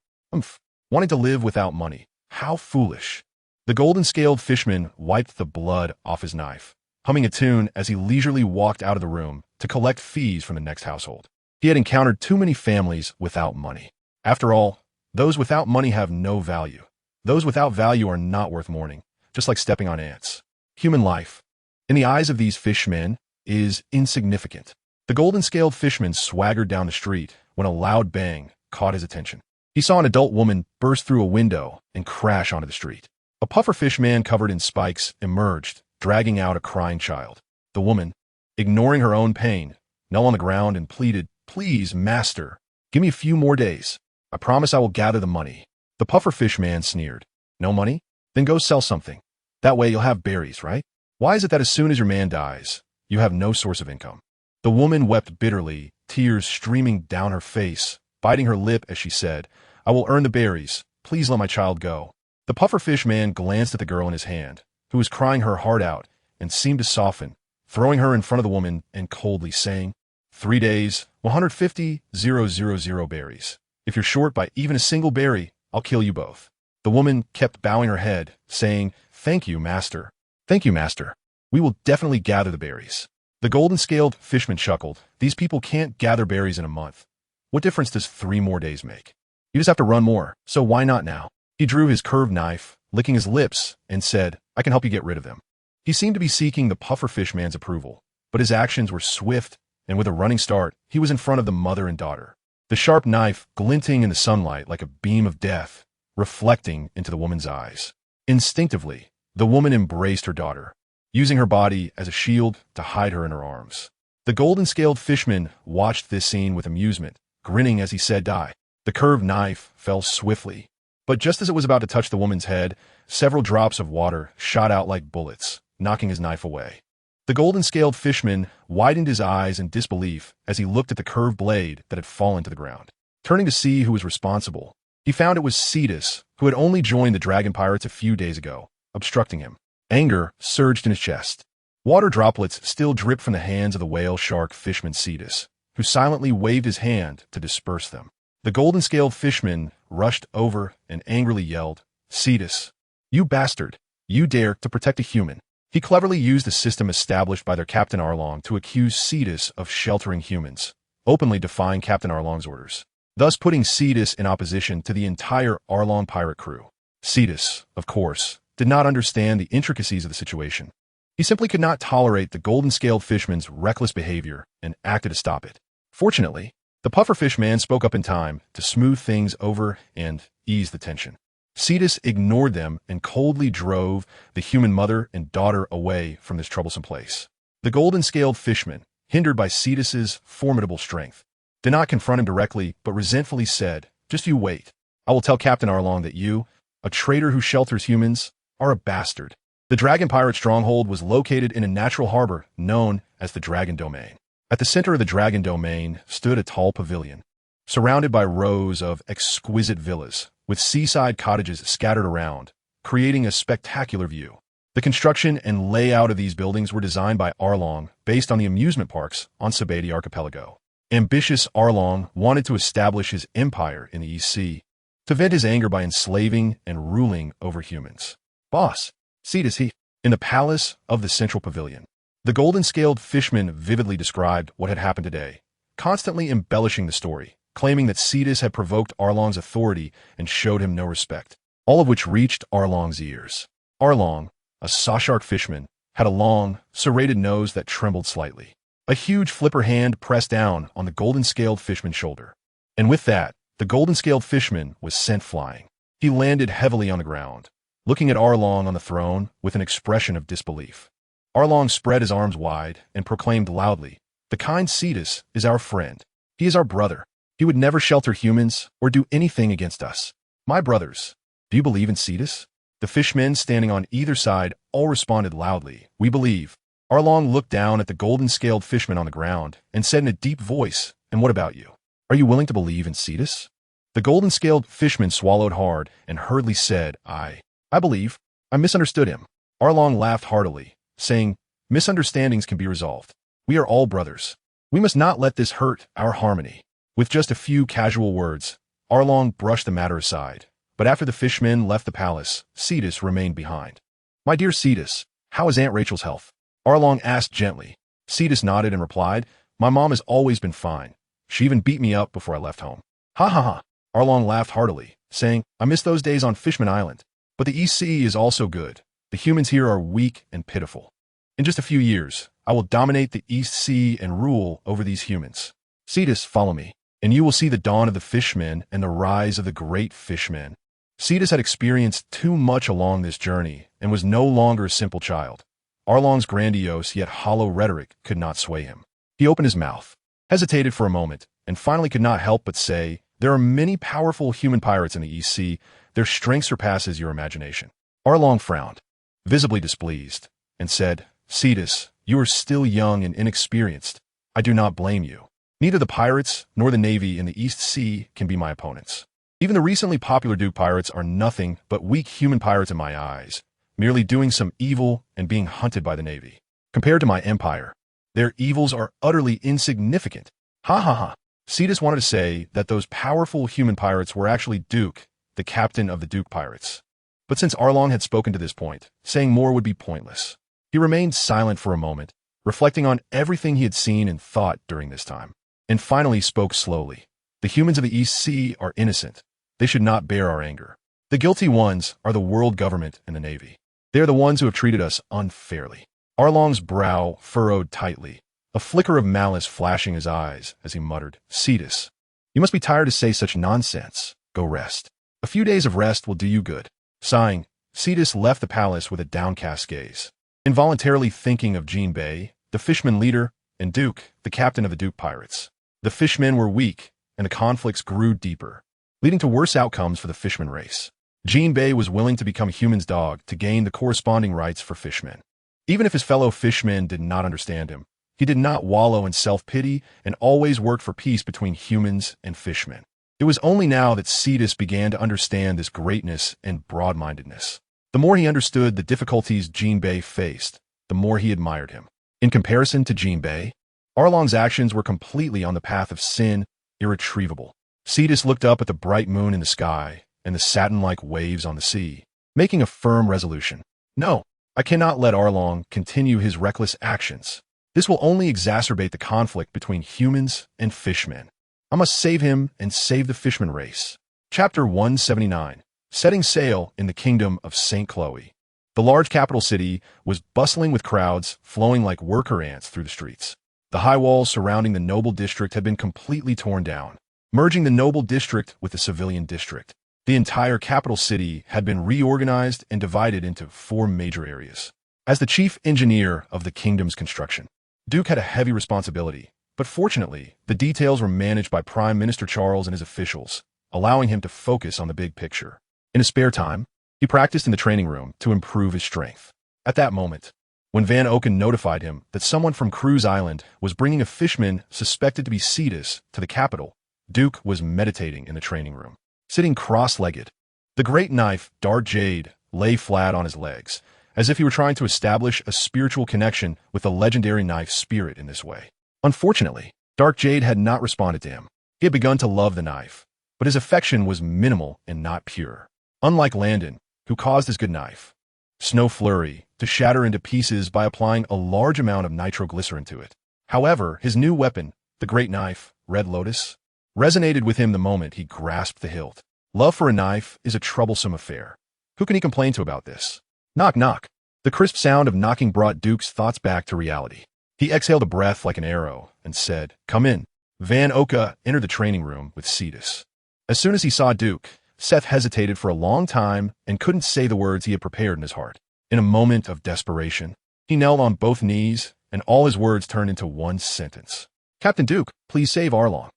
Wanting to live without money. How foolish. The golden-scaled fishman wiped the blood off his knife, humming a tune as he leisurely walked out of the room to collect fees from the next household. He had encountered too many families without money. After all, those without money have no value. Those without value are not worth mourning, just like stepping on ants. Human life, in the eyes of these fishmen, is insignificant. The golden-scaled fishman swaggered down the street when a loud bang caught his attention. He saw an adult woman burst through a window and crash onto the street. A pufferfish man covered in spikes emerged, dragging out a crying child. The woman, ignoring her own pain, knelt on the ground and pleaded, "Please, master, give me a few more days. I promise I will gather the money." The pufferfish man sneered. "No money? Then go sell something. That way you'll have berries, right? Why is it that as soon as your man dies, you have no source of income?" The woman wept bitterly, tears streaming down her face, biting her lip as she said, "I will earn the berries. Please let my child go." The pufferfish man glanced at the girl in his hand, who was crying her heart out, and seemed to soften, throwing her in front of the woman and coldly saying, 3 days, 150,000 berries. If you're short by even a single berry, I'll kill you both." The woman kept bowing her head, saying, "Thank you, master. Thank you, master. We will definitely gather the berries." The golden-scaled fishman chuckled. "These people can't gather berries in a month. What difference does 3 more days make? You just have to run more, so why not now?" He drew his curved knife, licking his lips, and said, "I can help you get rid of them." He seemed to be seeking the pufferfish man's approval, but his actions were swift, and with a running start, he was in front of the mother and daughter. The sharp knife glinting in the sunlight like a beam of death, reflecting into the woman's eyes. Instinctively, the woman embraced her daughter, using her body as a shield to hide her in her arms. The golden-scaled fishman watched this scene with amusement, grinning as he said, "Die." The curved knife fell swiftly, but just as it was about to touch the woman's head, several drops of water shot out like bullets, knocking his knife away. The golden-scaled fishman widened his eyes in disbelief as he looked at the curved blade that had fallen to the ground. Turning to see who was responsible, he found it was Cetus, who had only joined the dragon pirates a few days ago, obstructing him. Anger surged in his chest. Water droplets still dripped from the hands of the whale shark fishman Cetus, who silently waved his hand to disperse them. The golden-scaled fishman rushed over and angrily yelled, "Cetus, you bastard! You dare to protect a human!" He cleverly used the system established by their Captain Arlong to accuse Cetus of sheltering humans, openly defying Captain Arlong's orders, thus putting Cetus in opposition to the entire Arlong pirate crew. Cetus, of course, did not understand the intricacies of the situation. He simply could not tolerate the golden-scaled fishman's reckless behavior and acted to stop it. Fortunately, the pufferfish man spoke up in time to smooth things over and ease the tension. Cetus ignored them and coldly drove the human mother and daughter away from this troublesome place. The golden-scaled fishman, hindered by Cetus's formidable strength, did not confront him directly, but resentfully said, Just you wait. I will tell Captain Arlong that you, a traitor who shelters humans, are a bastard. The Dragon Pirate stronghold was located in a natural harbor known as the Dragon Domain. At the center of the Dragon Domain stood a tall pavilion, surrounded by rows of exquisite villas, with seaside cottages scattered around, creating a spectacular view. The construction and layout of these buildings were designed by Arlong based on the amusement parks on Sabeti Archipelago. Ambitious Arlong wanted to establish his empire in the East Sea, to vent his anger by enslaving and ruling over humans. Boss, Cetus he, in the palace of the Central Pavilion. The golden-scaled fishman vividly described what had happened today, constantly embellishing the story, claiming that Cetus had provoked Arlong's authority and showed him no respect, all of which reached Arlong's ears. Arlong, a sawshark fisherman, had a long, serrated nose that trembled slightly. A huge flipper hand pressed down on the golden-scaled fishman's shoulder. And with that, the golden-scaled fishman was sent flying. He landed heavily on the ground, looking at Arlong on the throne with an expression of disbelief. Arlong spread his arms wide and proclaimed loudly, "The kind Cetus is our friend. He is our brother. He would never shelter humans or do anything against us. My brothers, do you believe in Cetus?" The fishmen standing on either side all responded loudly, "We believe." Arlong looked down at the golden-scaled fishman on the ground and said in a deep voice, "And what about you? Are you willing to believe in Cetus?" The golden-scaled fishman swallowed hard and hurriedly said, I believe. I misunderstood him." Arlong laughed heartily, saying, "Misunderstandings can be resolved. We are all brothers. We must not let this hurt our harmony." With just a few casual words, Arlong brushed the matter aside, but after the fishmen left the palace, Cetus remained behind. "My dear Cetus, how is Aunt Rachel's health?" Arlong asked gently. Cetus nodded and replied, "My mom has always been fine. She even beat me up before I left home." "Ha ha ha." Arlong laughed heartily, saying, "I miss those days on Fishman Island. But the East Sea is also good. The humans here are weak and pitiful. In just a few years, I will dominate the East Sea and rule over these humans. Cetus, follow me, and you will see the dawn of the fishmen and the rise of the great fishmen." Cetus had experienced too much along this journey and was no longer a simple child. Arlong's grandiose yet hollow rhetoric could not sway him. He opened his mouth, hesitated for a moment, and finally could not help but say, "There are many powerful human pirates in the East Sea. Their strength surpasses your imagination." Arlong frowned, visibly displeased, and said, "Cetus, you are still young and inexperienced. I do not blame you. Neither the pirates nor the navy in the East Sea can be my opponents. Even the recently popular Duke pirates are nothing but weak human pirates in my eyes, merely doing some evil and being hunted by the navy. Compared to my empire, their evils are utterly insignificant." Ha ha ha. Cetus wanted to say that those powerful human pirates were actually Duke, the captain of the Duke pirates. But since Arlong had spoken to this point, saying more would be pointless. He remained silent for a moment, reflecting on everything he had seen and thought during this time, and finally spoke slowly. "The humans of the East Sea are innocent. They should not bear our anger. The guilty ones are the world government and the navy. They are the ones who have treated us unfairly." Arlong's brow furrowed tightly, a flicker of malice flashing his eyes as he muttered, "Cetus, you must be tired to say such nonsense. Go rest. A few days of rest will do you good." Sighing, Cetus left the palace with a downcast gaze, involuntarily thinking of Jinbei, the fishman leader, and Duke, the captain of the Duke pirates. The fishmen were weak, and the conflicts grew deeper, leading to worse outcomes for the fishman race. Jinbei was willing to become a human's dog to gain the corresponding rights for fishmen. Even if his fellow fishmen did not understand him, he did not wallow in self-pity and always worked for peace between humans and fishmen. It was only now that Cetus began to understand this greatness and broad-mindedness. The more he understood the difficulties Jinbei faced, the more he admired him. In comparison to Jinbei, Arlong's actions were completely on the path of sin, irretrievable. Cetus looked up at the bright moon in the sky and the satin-like waves on the sea, making a firm resolution. "No, I cannot let Arlong continue his reckless actions. This will only exacerbate the conflict between humans and fishmen. I must save him and save the fishman race." Chapter 179. Setting sail in the kingdom of St. Chloe. The large capital city was bustling with crowds flowing like worker ants through the streets. The high walls surrounding the noble district had been completely torn down, merging the noble district with the civilian district. The entire capital city had been reorganized and divided into 4 major areas. As the chief engineer of the kingdom's construction, Duke had a heavy responsibility. But fortunately, the details were managed by Prime Minister Charles and his officials, allowing him to focus on the big picture. In his spare time, he practiced in the training room to improve his strength. At that moment, when Van Oken notified him that someone from Cruz Island was bringing a fishman suspected to be Cetus to the capital, Duke was meditating in the training room. Sitting cross-legged, the great knife, Dark Jade, lay flat on his legs, as if he were trying to establish a spiritual connection with the legendary knife spirit in this way. Unfortunately, Dark Jade had not responded to him. He had begun to love the knife, but his affection was minimal and not pure. Unlike Landon, who caused his good knife, Snow Flurry, to shatter into pieces by applying a large amount of nitroglycerin to it. However, his new weapon, the great knife, Red Lotus, resonated with him the moment he grasped the hilt. Love for a knife is a troublesome affair. Who can he complain to about this? Knock, knock. The crisp sound of knocking brought Duke's thoughts back to reality. He exhaled a breath like an arrow and said, "Come in." Van Oka entered the training room with Cetus. As soon as he saw Duke, Seth hesitated for a long time and couldn't say the words he had prepared in his heart. In a moment of desperation, he knelt on both knees, and all his words turned into one sentence. "Captain Duke, please save Arlong."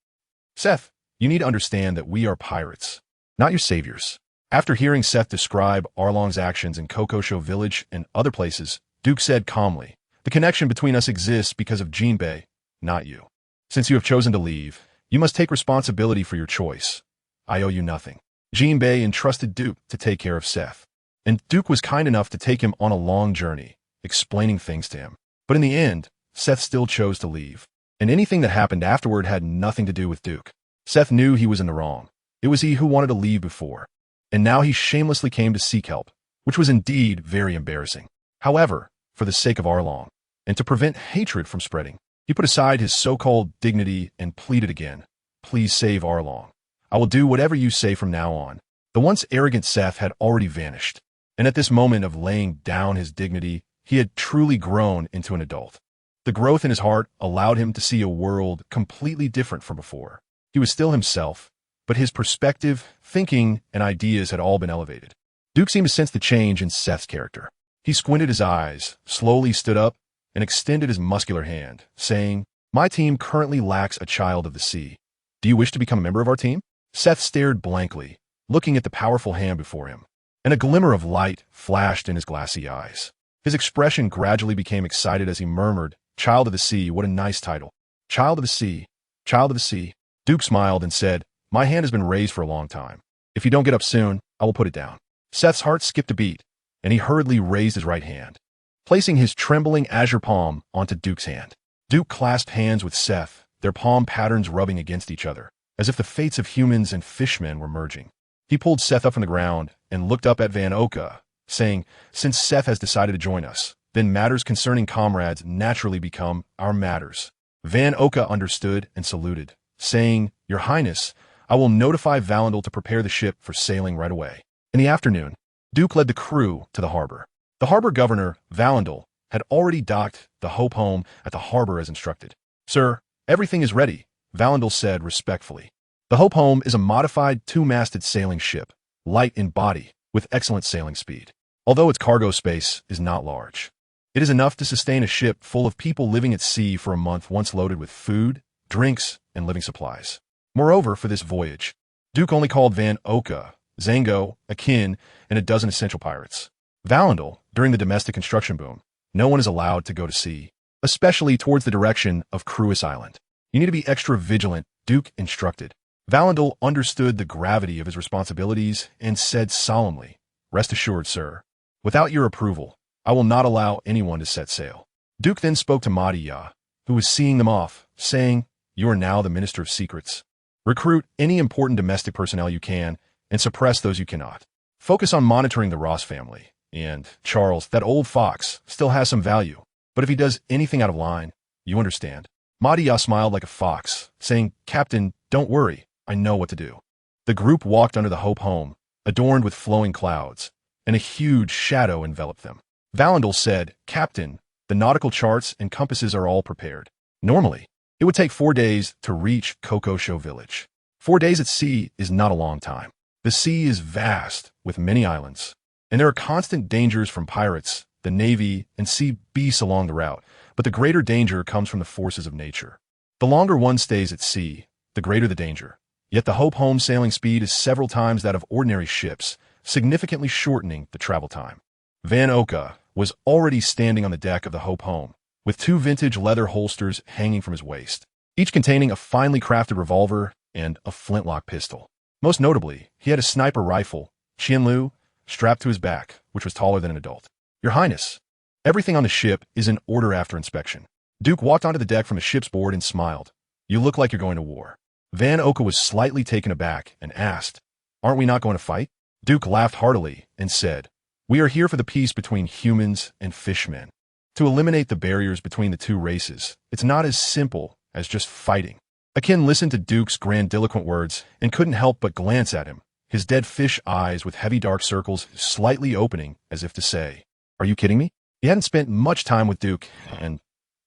"Seth, you need to understand that we are pirates, not your saviors." After hearing Seth describe Arlong's actions in Kokosho Village and other places, Duke said calmly, "The connection between us exists because of Jinbei, not you. Since you have chosen to leave, you must take responsibility for your choice. I owe you nothing." Jinbei entrusted Duke to take care of Seth, and Duke was kind enough to take him on a long journey, explaining things to him. But in the end, Seth still chose to leave, and anything that happened afterward had nothing to do with Duke. Seth knew he was in the wrong. It was he who wanted to leave before, and now he shamelessly came to seek help, which was indeed very embarrassing. However, for the sake of Arlong, and to prevent hatred from spreading, he put aside his so-called dignity and pleaded again, "Please save Arlong. I will do whatever you say from now on." The once arrogant Seth had already vanished, and at this moment of laying down his dignity, he had truly grown into an adult. The growth in his heart allowed him to see a world completely different from before. He was still himself, but his perspective, thinking, and ideas had all been elevated. Duke seemed to sense the change in Seth's character. He squinted his eyes, slowly stood up, and extended his muscular hand, saying, "My team currently lacks a child of the sea. Do you wish to become a member of our team?" Seth stared blankly, looking at the powerful hand before him, and a glimmer of light flashed in his glassy eyes. His expression gradually became excited as he murmured, "Child of the Sea, what a nice title. Child of the Sea, Child of the Sea." Duke smiled and said, "My hand has been raised for a long time. If you don't get up soon, I will put it down." Seth's heart skipped a beat, and he hurriedly raised his right hand, placing his trembling azure palm onto Duke's hand. Duke clasped hands with Seth, their palm patterns rubbing against each other, as if the fates of humans and fishmen were merging. He pulled Seth up from the ground and looked up at Van Oka, saying, "Since Seth has decided to join us, then matters concerning comrades naturally become our matters." Van Oka understood and saluted, saying, "Your Highness, I will notify Valandel to prepare the ship for sailing right away." In the afternoon, Duke led the crew to the harbor. The harbor governor, Valandel, had already docked the Hope Home at the harbor as instructed. "Sir, everything is ready," Valandel said respectfully. The Hope Home is a modified two-masted sailing ship, light in body, with excellent sailing speed. Although its cargo space is not large, it is enough to sustain a ship full of people living at sea for a month once loaded with food, drinks, and living supplies. Moreover, for this voyage, Duke only called Van Oka, Zango, Akin, and a dozen essential pirates. Valandel, during the domestic construction boom, no one is allowed to go to sea, especially towards the direction of Cruz Island. "You need to be extra vigilant," Duke instructed. Valandel understood the gravity of his responsibilities and said solemnly, "Rest assured, sir, without your approval, I will not allow anyone to set sail." Duke then spoke to Madiya, who was seeing them off, saying, "You are now the Minister of Secrets. Recruit any important domestic personnel you can and suppress those you cannot. Focus on monitoring the Ross family. And, Charles, that old fox still has some value, but if he does anything out of line, you understand." Madiya smiled like a fox, saying, "Captain, don't worry, I know what to do." The group walked under the Hope Home, adorned with flowing clouds, and a huge shadow enveloped them. Valandel said, "Captain, the nautical charts and compasses are all prepared. Normally, it would take 4 days to reach Kokosho Village. 4 days at sea is not a long time. The sea is vast, with many islands, and there are constant dangers from pirates, the navy, and sea beasts along the route, but the greater danger comes from the forces of nature. The longer one stays at sea, the greater the danger. Yet the Hope Home sailing speed is several times that of ordinary ships, significantly shortening the travel time. Van Oka was already standing on the deck of the Hope Home, with 2 vintage leather holsters hanging from his waist, each containing a finely crafted revolver and a flintlock pistol. Most notably, he had a sniper rifle, Qianlu, strapped to his back, which was taller than an adult. Your Highness, everything on the ship is in order after inspection. Duke walked onto the deck from the ship's board and smiled. You look like you're going to war. Van Oka was slightly taken aback and asked, Aren't we not going to fight? Duke laughed heartily and said, We are here for the peace between humans and fishmen. To eliminate the barriers between the 2 races, it's not as simple as just fighting. Akin listened to Duke's grandiloquent words and couldn't help but glance at him, his dead fish eyes with heavy dark circles slightly opening as if to say, Are you kidding me? He hadn't spent much time with Duke, and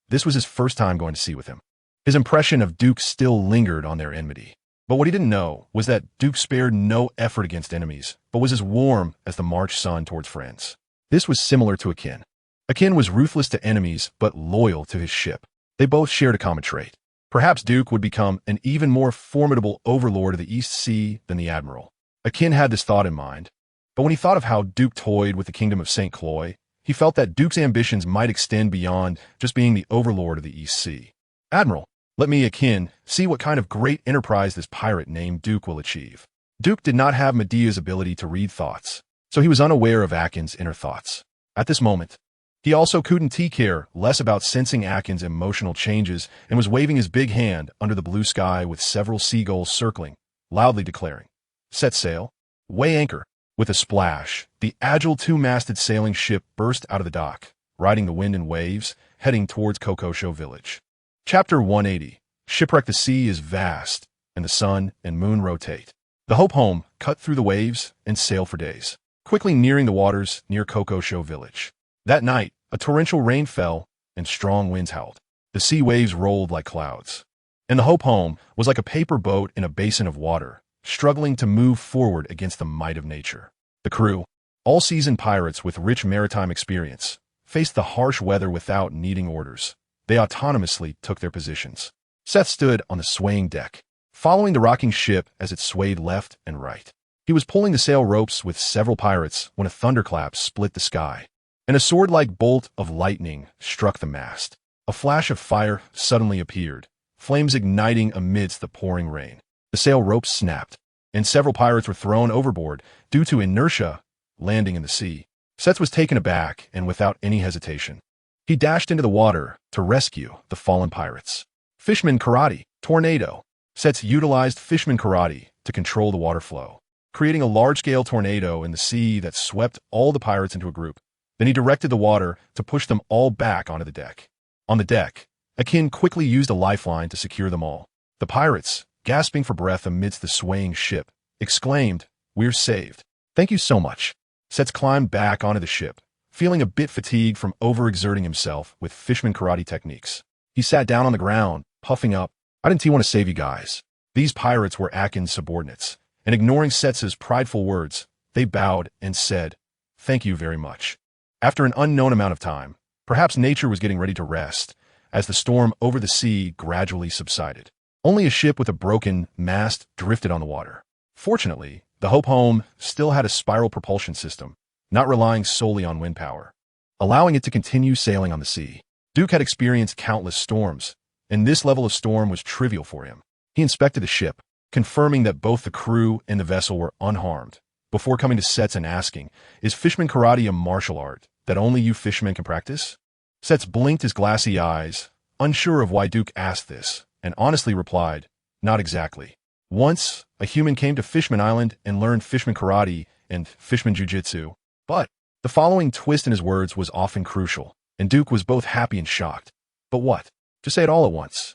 this was his first time going to sea with him. His impression of Duke still lingered on their enmity. But what he didn't know was that Duke spared no effort against enemies, but was as warm as the March sun towards friends. This was similar to Akin. Akin was ruthless to enemies, but loyal to his ship. They both shared a common trait. Perhaps Duke would become an even more formidable overlord of the East Sea than the Admiral. Akin had this thought in mind, but when he thought of how Duke toyed with the kingdom of St. Cloy, he felt that Duke's ambitions might extend beyond just being the overlord of the East Sea. Admiral, let me, Akin, see what kind of great enterprise this pirate named Duke will achieve. Duke did not have Medea's ability to read thoughts, so he was unaware of Akin's inner thoughts. At this moment, he also couldn't care less about sensing Akin's emotional changes and was waving his big hand under the blue sky with several seagulls circling, loudly declaring, Set sail, weigh anchor. With a splash, the agile 2-masted sailing ship burst out of the dock, riding the wind and waves, heading towards Kokosho village. Chapter 180. Shipwreck. The sea is vast, and the sun and moon rotate. The Hope Home cut through the waves and sailed for days, quickly nearing the waters near Kokosho village. That night, a torrential rain fell and strong winds howled. The sea waves rolled like clouds, and the Hope Home was like a paper boat in a basin of water, struggling to move forward against the might of nature. The crew, all seasoned pirates with rich maritime experience, faced the harsh weather without needing orders. They autonomously took their positions. Seth stood on the swaying deck, following the rocking ship as it swayed left and right. He was pulling the sail ropes with several pirates when a thunderclap split the sky, and a sword-like bolt of lightning struck the mast. A flash of fire suddenly appeared, flames igniting amidst the pouring rain. The sail ropes snapped, and several pirates were thrown overboard due to inertia, landing in the sea. Seth was taken aback and without any hesitation, he dashed into the water to rescue the fallen pirates. Fishman Karate, Tornado. Seth utilized Fishman Karate to control the water flow, creating a large-scale tornado in the sea that swept all the pirates into a group. Then he directed the water to push them all back onto the deck. On the deck, Akin quickly used a lifeline to secure them all. The pirates, gasping for breath amidst the swaying ship, exclaimed, We're saved. Thank you so much. Seth climbed back onto the ship, feeling a bit fatigued from overexerting himself with Fishman Karate techniques. He sat down on the ground, puffing up. I didn't want to save you guys. These pirates were Akin's subordinates, and ignoring Seth's prideful words, they bowed and said, Thank you very much. After an unknown amount of time, perhaps nature was getting ready to rest, as the storm over the sea gradually subsided. Only a ship with a broken mast drifted on the water. Fortunately, the Hope Home still had a spiral propulsion system, not relying solely on wind power, allowing it to continue sailing on the sea. Duke had experienced countless storms, and this level of storm was trivial for him. He inspected the ship, confirming that both the crew and the vessel were unharmed, before coming to Seth and asking, Is Fishman Karate a martial art that only you fishermen can practice? Seth blinked his glassy eyes, unsure of why Duke asked this, and honestly replied, Not exactly. Once, a human came to Fishman Island and learned Fishman Karate and Fishman Jiu-Jitsu, but the following twist in his words was often crucial, and Duke was both happy and shocked. But what? Just say it all at once.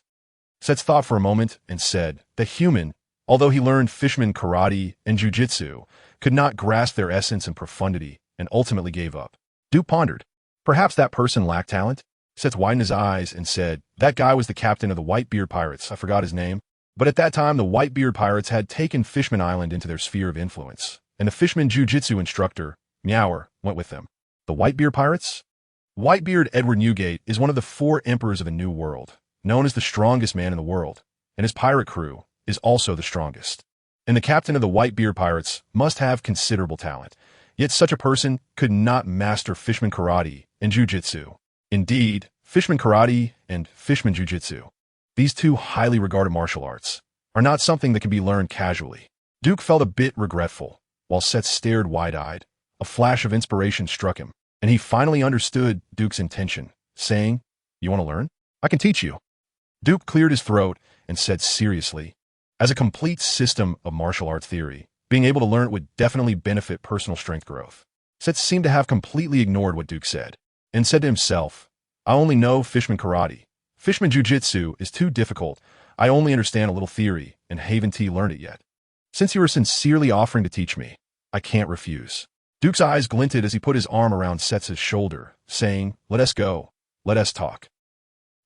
Seth thought for a moment and said, The human, although he learned Fishman Karate and Jiu-Jitsu, could not grasp their essence and profundity, and ultimately gave up. Duke pondered. Perhaps that person lacked talent? Seth widened his eyes and said, That guy was the captain of the Whitebeard pirates. I forgot his name. But at that time, the Whitebeard pirates had taken Fishman Island into their sphere of influence, and the Fishman Jiu-Jitsu instructor, Meower, went with them. The Whitebeard pirates? Whitebeard Edward Newgate is one of the 4 emperors of the New World, known as the strongest man in the world, and his pirate crew is also the strongest. And the captain of the Whitebeard pirates must have considerable talent. Yet such a person could not master Fishman karate and jujitsu. Indeed, Fishman karate and Fishman jujitsu, these two highly regarded martial arts, are not something that can be learned casually. Duke felt a bit regretful, while Set stared wide-eyed. A flash of inspiration struck him, and he finally understood Duke's intention, saying, "You want to learn? I can teach you." Duke cleared his throat and said seriously, "As a complete system of martial arts theory, being able to learn it would definitely benefit personal strength growth." Set seemed to have completely ignored what Duke said, and said to himself, "I only know Fishman karate. Fishman jujitsu is too difficult. I only understand a little theory, and haven't learned it yet. Since you are sincerely offering to teach me, I can't refuse." Duke's eyes glinted as he put his arm around Set's shoulder, saying, "Let us go. Let us talk."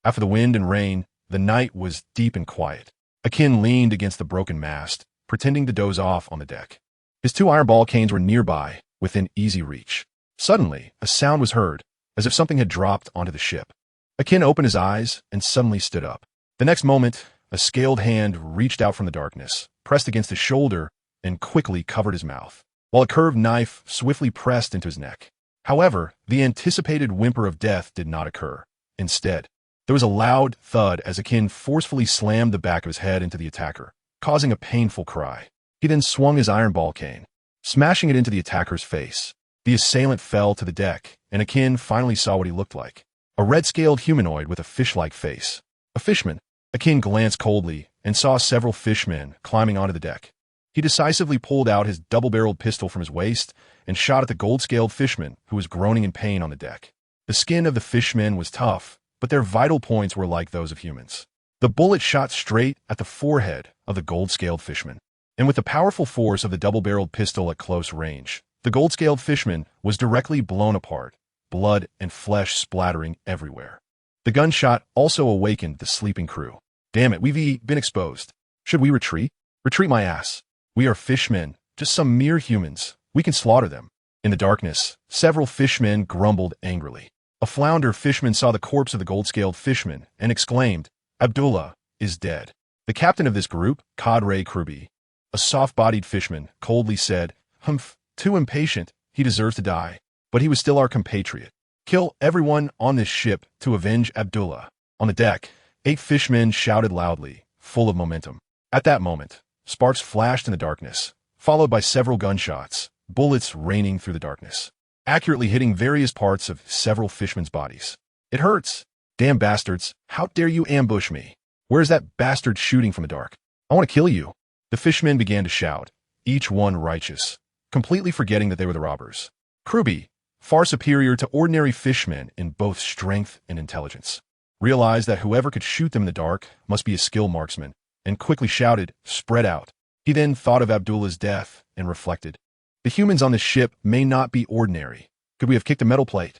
After the wind and rain, the night was deep and quiet. Akin leaned against the broken mast, pretending to doze off on the deck. His two iron ball canes were nearby, within easy reach. Suddenly, a sound was heard, as if something had dropped onto the ship. Akin opened his eyes and suddenly stood up. The next moment, a scaled hand reached out from the darkness, pressed against his shoulder, and quickly covered his mouth, while a curved knife swiftly pressed into his neck. However, the anticipated whimper of death did not occur. Instead, there was a loud thud as Akin forcefully slammed the back of his head into the attacker, causing a painful cry. He then swung his iron ball cane, smashing it into the attacker's face. The assailant fell to the deck, and Akin finally saw what he looked like. A red-scaled humanoid with a fish-like face. A fishman. Akin glanced coldly and saw several fishmen climbing onto the deck. He decisively pulled out his double-barreled pistol from his waist and shot at the gold-scaled fishman who was groaning in pain on the deck. The skin of the fishmen was tough, but their vital points were like those of humans. The bullet shot straight at the forehead of the gold-scaled fishman, and with the powerful force of the double-barreled pistol at close range, the gold-scaled fishman was directly blown apart, blood and flesh splattering everywhere. The gunshot also awakened the sleeping crew. "Damn it, we've been exposed. Should we retreat?" "Retreat my ass. We are fishmen, just some mere humans. We can slaughter them." In the darkness, several fishmen grumbled angrily. A flounder fishman saw the corpse of the gold-scaled fishman and exclaimed, "Abdullah is dead." The captain of this group, Cadre Kruby, a soft-bodied fishman, coldly said, "Humph, too impatient. He deserves to die. But he was still our compatriot. Kill everyone on this ship to avenge Abdullah." On the deck, 8 fishmen shouted loudly, full of momentum. At that moment, sparks flashed in the darkness, followed by several gunshots, bullets raining through the darkness, accurately hitting various parts of several fishmen's bodies. "It hurts. Damn bastards, how dare you ambush me? Where's that bastard shooting from the dark? I want to kill you." The fishmen began to shout, each one righteous, completely forgetting that they were the robbers. Kruby, far superior to ordinary fishmen in both strength and intelligence, realized that whoever could shoot them in the dark must be a skilled marksman, and quickly shouted, "Spread out." He then thought of Abdullah's death and reflected, "The humans on this ship may not be ordinary. Could we have kicked a metal plate?"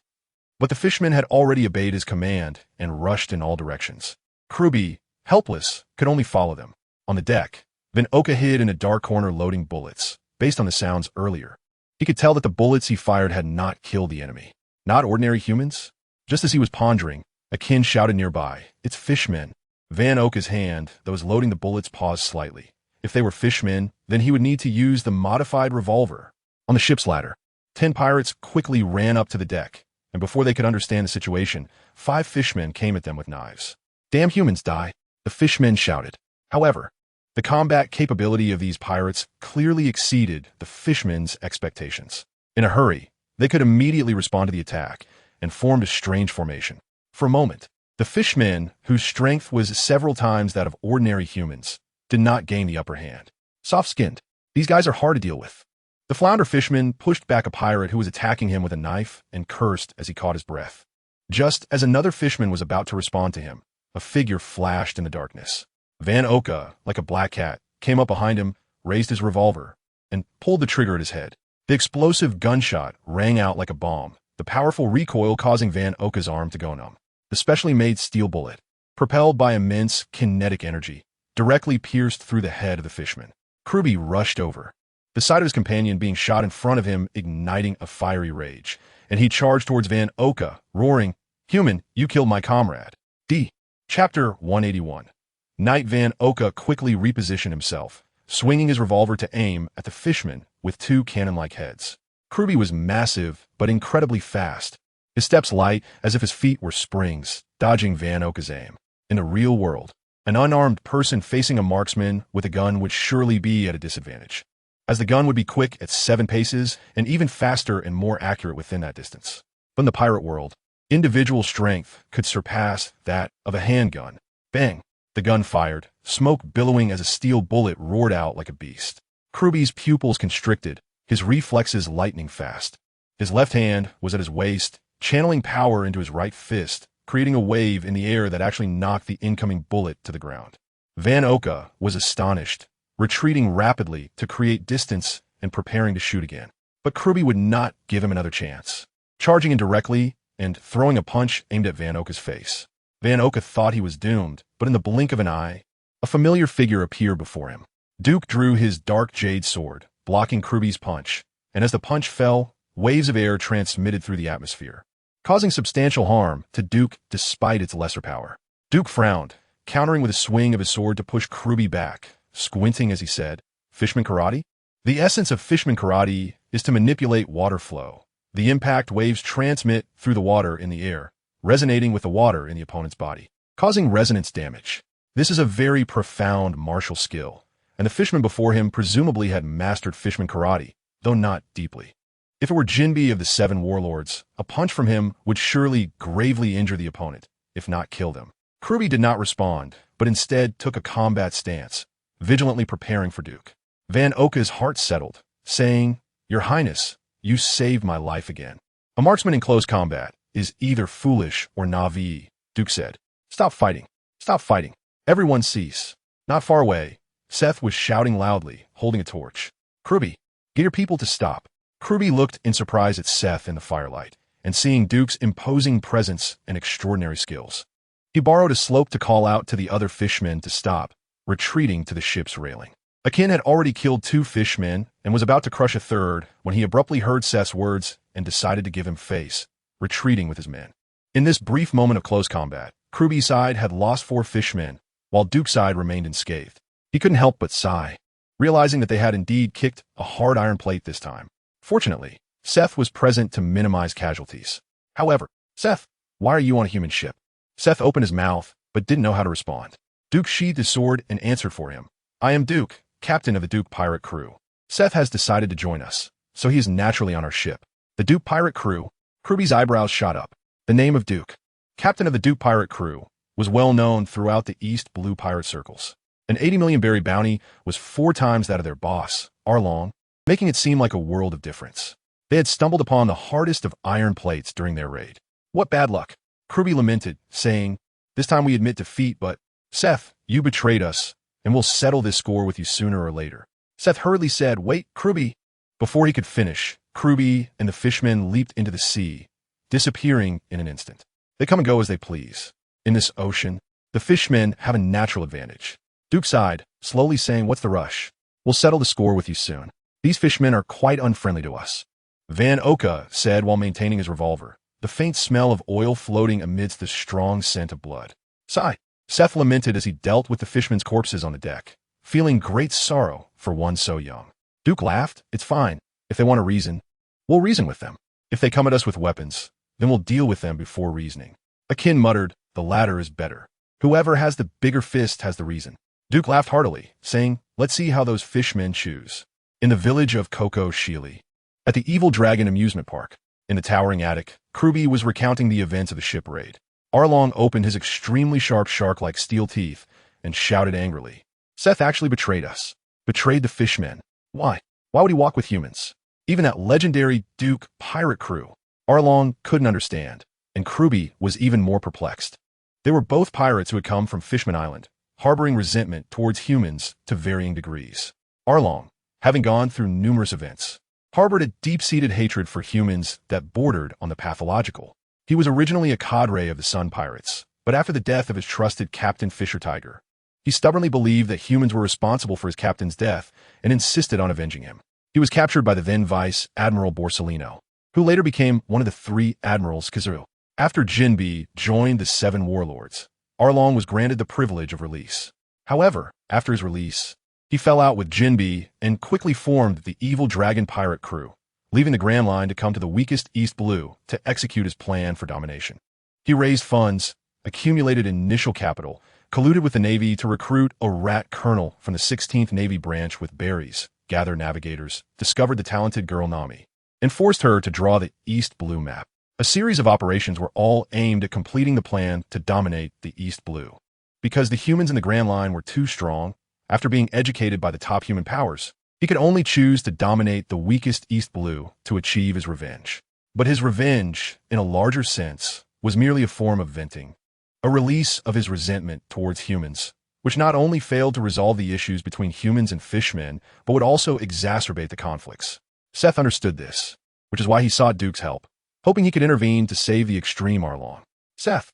But the fishmen had already obeyed his command and rushed in all directions. Kruby, helpless, could only follow them. On the deck, Van Oka hid in a dark corner loading bullets, based on the sounds earlier. He could tell that the bullets he fired had not killed the enemy. Not ordinary humans? Just as he was pondering, Akin shouted nearby, "It's fishmen." Van Oka's hand that was loading the bullets paused slightly. If they were fishmen, then he would need to use the modified revolver. On the ship's ladder, 10 pirates quickly ran up to the deck, and before they could understand the situation, 5 fishmen came at them with knives. "Damn humans, die!" the fishmen shouted. However, the combat capability of these pirates clearly exceeded the fishmen's expectations. In a hurry, they could immediately respond to the attack and formed a strange formation. For a moment, the fishmen, whose strength was several times that of ordinary humans, did not gain the upper hand. Soft-skinned, these guys are hard to deal with. The flounder fishman pushed back a pirate who was attacking him with a knife and cursed as he caught his breath. Just as another fishman was about to respond to him, a figure flashed in the darkness. Van Oka, like a black cat, came up behind him, raised his revolver, and pulled the trigger at his head. The explosive gunshot rang out like a bomb, the powerful recoil causing Van Oka's arm to go numb. The specially made steel bullet, propelled by immense kinetic energy, directly pierced through the head of the fishman. Kruby rushed over, the sight of his companion being shot in front of him igniting a fiery rage, and he charged towards Van Oka, roaring, "Human, you killed my comrade." D. Chapter 181. Knight Van Oka quickly repositioned himself, swinging his revolver to aim at the fishman with two cannon-like heads. Kruby was massive, but incredibly fast. His steps light, as if his feet were springs, dodging Van Oka's aim. In the real world, an unarmed person facing a marksman with a gun would surely be at a disadvantage, as the gun would be quick at 7 paces and even faster and more accurate within that distance. But in the pirate world, individual strength could surpass that of a handgun. Bang! The gun fired, smoke billowing as a steel bullet roared out like a beast. Kruby's pupils constricted, his reflexes lightning fast. His left hand was at his waist, channeling power into his right fist, creating a wave in the air that actually knocked the incoming bullet to the ground. Van Oka was astonished, retreating rapidly to create distance and preparing to shoot again. But Kruby would not give him another chance, charging in directly and throwing a punch aimed at Van Oka's face. Van Oka thought he was doomed, but in the blink of an eye, a familiar figure appeared before him. Duke drew his dark jade sword, blocking Kruby's punch, and as the punch fell, waves of air transmitted through the atmosphere, causing substantial harm to Duke despite its lesser power. Duke frowned, countering with a swing of his sword to push Kruby back, squinting as he said, "Fishman karate?" The essence of fishman karate is to manipulate water flow. The impact waves transmit through the water in the air, resonating with the water in the opponent's body, causing resonance damage. This is a very profound martial skill, and the fishman before him presumably had mastered fishman karate, though not deeply. If it were Jinbe of the 7 warlords, a punch from him would surely gravely injure the opponent, if not kill them. Kruby did not respond, but instead took a combat stance, vigilantly preparing for Duke. Van Oka's heart settled, saying, "Your Highness, you saved my life again." A marksman in close combat is either foolish or naive, Duke said. "Stop fighting. Stop fighting. Everyone cease." Not far away, Seth was shouting loudly, holding a torch. "Kruby, get your people to stop." Kruby looked in surprise at Seth in the firelight, and seeing Duke's imposing presence and extraordinary skills, he borrowed a slope to call out to the other fishmen to stop, retreating to the ship's railing. Akin had already killed 2 fishmen and was about to crush a third when he abruptly heard Seth's words and decided to give him face, retreating with his men. In this brief moment of close combat, Kruby's side had lost 4 fishmen, while Duke's side remained unscathed. He couldn't help but sigh, realizing that they had indeed kicked a hard iron plate this time. Fortunately, Seth was present to minimize casualties. However, "Seth, why are you on a human ship?" Seth opened his mouth, but didn't know how to respond. Duke sheathed his sword and answered for him. "I am Duke, captain of the Duke pirate crew. Seth has decided to join us, so he is naturally on our ship." The Duke pirate crew? Kruby's eyebrows shot up. The name of Duke, captain of the Duke pirate crew, was well known throughout the East Blue pirate circles. An 80 million berry bounty was 4 times that of their boss, Arlong, making it seem like a world of difference. They had stumbled upon the hardest of iron plates during their raid. "What bad luck," Kruby lamented, saying, "This time we admit defeat, but Seth, you betrayed us, and we'll settle this score with you sooner or later." Seth hurriedly said, "Wait, Kruby." Before he could finish, Kruby and the fishmen leaped into the sea, disappearing in an instant. They come and go as they please. In this ocean, the fishmen have a natural advantage. Duke sighed, slowly saying, "What's the rush? We'll settle the score with you soon. These fishmen are quite unfriendly to us." Van Oka said while maintaining his revolver, the faint smell of oil floating amidst the strong scent of blood. "Sigh," Seth lamented as he dealt with the fishermen's corpses on the deck, feeling great sorrow for one so young. Duke laughed. "It's fine. If they want to reason, we'll reason with them. If they come at us with weapons, then we'll deal with them before reasoning." Akin muttered, "The latter is better. Whoever has the bigger fist has the reason." Duke laughed heartily, saying, "Let's see how those fishmen choose." In the village of Koko Shili, at the Evil Dragon amusement park, in the towering attic, Kruby was recounting the events of the ship raid. Arlong opened his extremely sharp shark-like steel teeth and shouted angrily, "Seth actually betrayed us. Betrayed the fishmen. Why? Why would he walk with humans? Even that legendary Duke pirate crew." Arlong couldn't understand, and Kruby was even more perplexed. They were both pirates who had come from Fishman Island, harboring resentment towards humans to varying degrees. Arlong, having gone through numerous events, harbored a deep-seated hatred for humans that bordered on the pathological. He was originally a cadre of the Sun Pirates, but after the death of his trusted Captain Fisher Tiger, he stubbornly believed that humans were responsible for his captain's death and insisted on avenging him. He was captured by the then Vice Admiral Borsellino, who later became one of the 3 Admirals Kizaru. After Jinbe joined the 7 warlords, Arlong was granted the privilege of release. However, after his release, he fell out with Jinbe and quickly formed the evil dragon pirate crew, leaving the Grand Line to come to the weakest East Blue to execute his plan for domination. He raised funds, accumulated initial capital, colluded with the Navy to recruit a rat colonel from the 16th Navy branch with berries, gathered navigators, discovered the talented girl Nami, and forced her to draw the East Blue map. A series of operations were all aimed at completing the plan to dominate the East Blue. Because the humans in the Grand Line were too strong, after being educated by the top human powers, he could only choose to dominate the weakest East Blue to achieve his revenge. But his revenge, in a larger sense, was merely a form of venting, a release of his resentment towards humans, which not only failed to resolve the issues between humans and fishmen, but would also exacerbate the conflicts. Seth understood this, which is why he sought Duke's help, hoping he could intervene to save the extreme Arlong. Seth,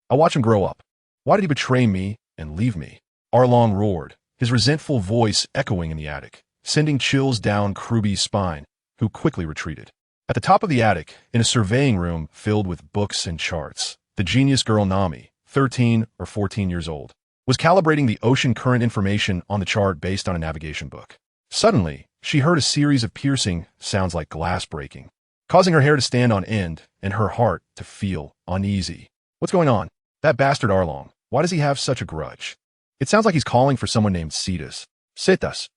I watch him grow up. Why did he betray me and leave me? Arlong roared, his resentful voice echoing in the attic, sending chills down Kruby's spine, who quickly retreated. At the top of the attic, in a surveying room filled with books and charts, the genius girl Nami, 13 or 14 years old, was calibrating the ocean current information on the chart based on a navigation book. Suddenly, she heard a series of piercing sounds like glass breaking, causing her hair to stand on end and her heart to feel uneasy. What's going on? That bastard Arlong, why does he have such a grudge? It sounds like he's calling for someone named Cetus. Cetus.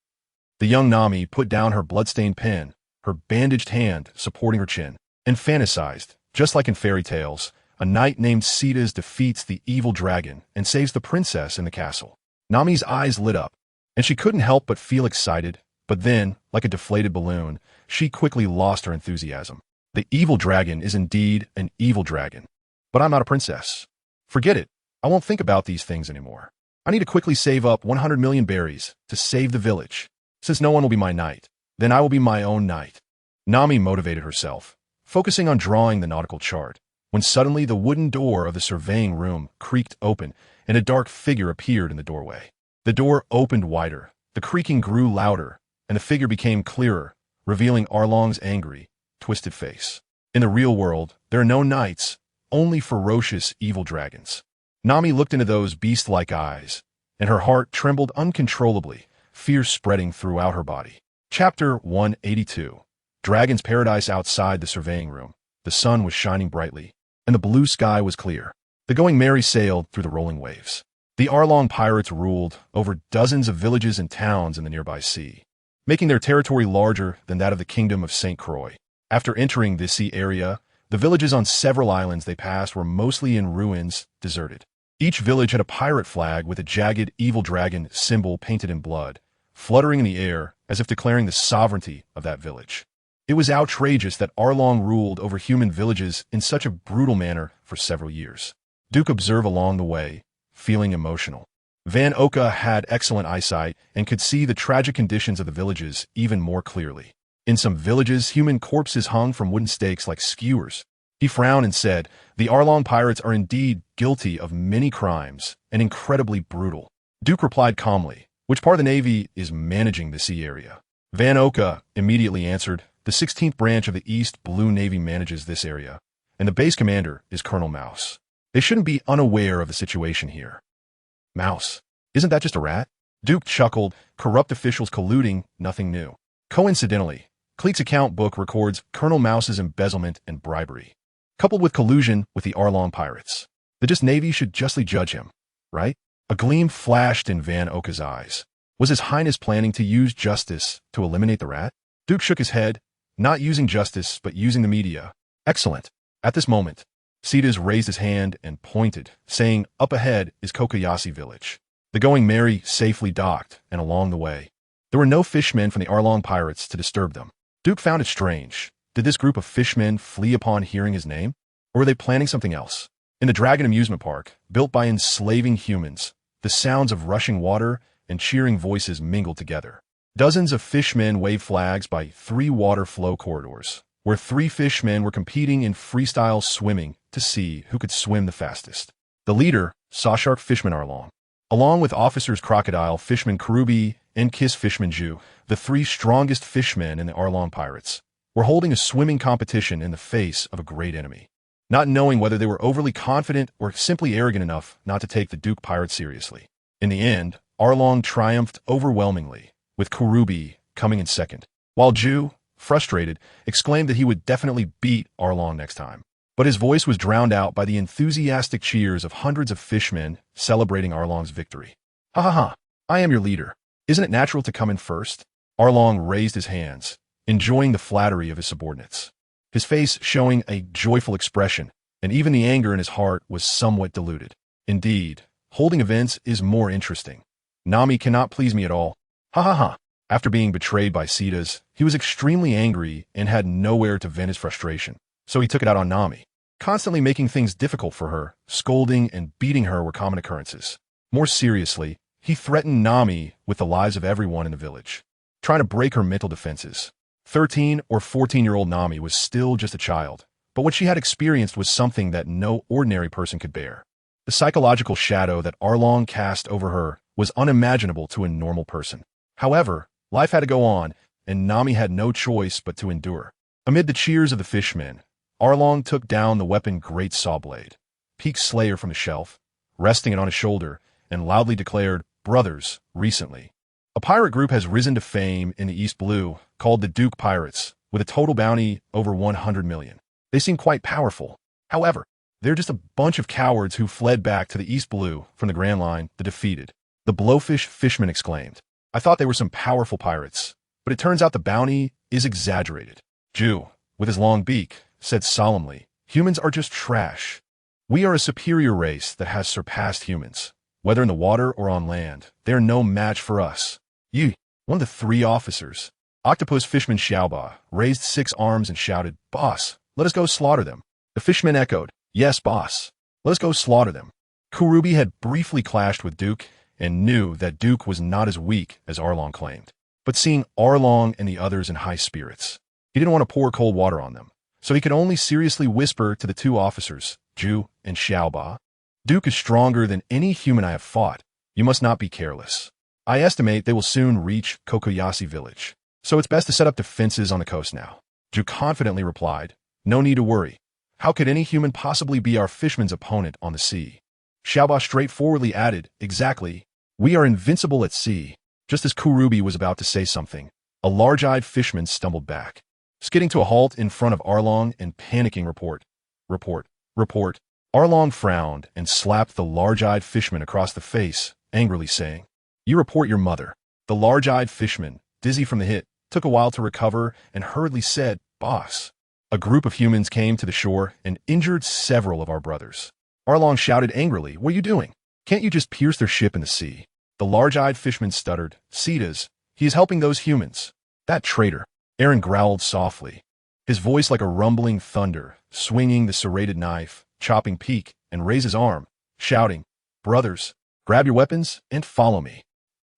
The young Nami put down her bloodstained pen, her bandaged hand supporting her chin, and fantasized, just like in fairy tales, a knight named Cetus defeats the evil dragon and saves the princess in the castle. Nami's eyes lit up, and she couldn't help but feel excited, but then, like a deflated balloon, she quickly lost her enthusiasm. The evil dragon is indeed an evil dragon, but I'm not a princess. Forget it. I won't think about these things anymore. I need to quickly save up 100 million berries to save the village. Since no one will be my knight, then I will be my own knight. Nami motivated herself, focusing on drawing the nautical chart, when suddenly the wooden door of the surveying room creaked open and a dark figure appeared in the doorway. The door opened wider, the creaking grew louder, and the figure became clearer, revealing Arlong's angry, twisted face. In the real world, there are no knights, only ferocious evil dragons. Nami looked into those beast-like eyes, and her heart trembled uncontrollably, fear spreading throughout her body. Chapter 182. Dragon's Paradise. Outside the surveying room, the sun was shining brightly, and the blue sky was clear. The Going Merry sailed through the rolling waves. The Arlong pirates ruled over dozens of villages and towns in the nearby sea, making their territory larger than that of the Kingdom of St. Croix. After entering this sea area, the villages on several islands they passed were mostly in ruins, deserted. Each village had a pirate flag with a jagged evil dragon symbol painted in blood, fluttering in the air as if declaring the sovereignty of that village. It was outrageous that Arlong ruled over human villages in such a brutal manner for several years. Duke observed along the way, feeling emotional. Van Oka had excellent eyesight and could see the tragic conditions of the villages even more clearly. In some villages, human corpses hung from wooden stakes like skewers. He frowned and said, "The Arlong pirates are indeed guilty of many crimes and incredibly brutal." Duke replied calmly, "Which part of the Navy is managing the sea area?" Van Oka immediately answered, "The 16th branch of the East Blue Navy manages this area, and the base commander is Colonel Mouse. They shouldn't be unaware of the situation here." Mouse? Isn't that just a rat? Duke chuckled, corrupt officials colluding, nothing new. Coincidentally, Cleet's account book records Colonel Mouse's embezzlement and bribery, coupled with collusion with the Arlong pirates. The Navy should justly judge him, right? A gleam flashed in Van Oka's eyes. Was His Highness planning to use justice to eliminate the rat? Duke shook his head, not using justice, but using the media. Excellent. At this moment, Cetus raised his hand and pointed, saying, "Up ahead is Kokoyasi village." The Going Merry safely docked, and along the way, there were no fishmen from the Arlong pirates to disturb them. Duke found it strange. Did this group of fishmen flee upon hearing his name? Or were they planning something else? In the Dragon Amusement Park, built by enslaving humans, the sounds of rushing water and cheering voices mingled together. Dozens of fishmen waved flags by 3 water flow corridors, where 3 fishmen were competing in freestyle swimming to see who could swim the fastest. The leader, Sawshark Fishman Arlong, along with officers Crocodile Fishman Karubi and Kiss Fishman Ju, the 3 strongest fishmen in the Arlong pirates, were holding a swimming competition in the face of a great enemy, not knowing whether they were overly confident or simply arrogant enough not to take the Duke pirates seriously. In the end, Arlong triumphed overwhelmingly, with Kurubi coming in second, while Ju, frustrated, exclaimed that he would definitely beat Arlong next time. But his voice was drowned out by the enthusiastic cheers of hundreds of fishmen celebrating Arlong's victory. Ha ha ha, I am your leader. Isn't it natural to come in first? Arlong raised his hands, enjoying the flattery of his subordinates, his face showing a joyful expression, and even the anger in his heart was somewhat diluted. Indeed, holding events is more interesting. Nami cannot please me at all. Ha ha ha. After being betrayed by Cetas, he was extremely angry and had nowhere to vent his frustration, so he took it out on Nami. Constantly making things difficult for her, scolding and beating her were common occurrences. More seriously, he threatened Nami with the lives of everyone in the village, trying to break her mental defenses. 13 or 14-year-old Nami was still just a child, but what she had experienced was something that no ordinary person could bear. The psychological shadow that Arlong cast over her was unimaginable to a normal person. However, life had to go on, and Nami had no choice but to endure. Amid the cheers of the fishmen, Arlong took down the weapon Great Sawblade, Peak Slayer from the shelf, resting it on his shoulder, and loudly declared, "Brothers, recently, a pirate group has risen to fame in the East Blue called the Duke Pirates, with a total bounty over 100 million. They seem quite powerful. However, they're just a bunch of cowards who fled back to the East Blue from the Grand Line, the defeated." The Blowfish fisherman exclaimed, "I thought they were some powerful pirates, but it turns out the bounty is exaggerated." Ju, with his long beak, said solemnly, "Humans are just trash. We are a superior race that has surpassed humans. Whether in the water or on land, they are no match for us." Yi, one of the 3 officers, Octopus Fishman Xiaoba, raised 6 arms and shouted, "Boss, let us go slaughter them." The fisherman echoed, "Yes, boss. Let us go slaughter them." Kurubi had briefly clashed with Duke and knew that Duke was not as weak as Arlong claimed. But seeing Arlong and the others in high spirits, he didn't want to pour cold water on them, so he could only seriously whisper to the 2 officers, Ju and Xiaoba, "Duke is stronger than any human I have fought. You must not be careless. I estimate they will soon reach Kokoyashi village, so it's best to set up defenses on the coast now." Ju confidently replied, "No need to worry. How could any human possibly be our fisherman's opponent on the sea?" Xiaoba straightforwardly added, "Exactly. We are invincible at sea." Just as Kurubi was about to say something, a large-eyed fisherman stumbled back, skidding to a halt in front of Arlong and panicking, "Report. Arlong frowned and slapped the large-eyed fisherman across the face, angrily saying, "You report your mother." The large-eyed fisherman, dizzy from the hit, took a while to recover and hurriedly said, "Boss." A group of humans came to the shore and injured several of our brothers. Arlong shouted angrily, "What are you doing? Can't you just pierce their ship in the sea?" The large-eyed fisherman stuttered, "Cetas, he is helping those humans." "That traitor." Aaron growled softly, his voice like a rumbling thunder, swinging the serrated knife, chopping Peak, and raised his arm, shouting, "Brothers, grab your weapons and follow me."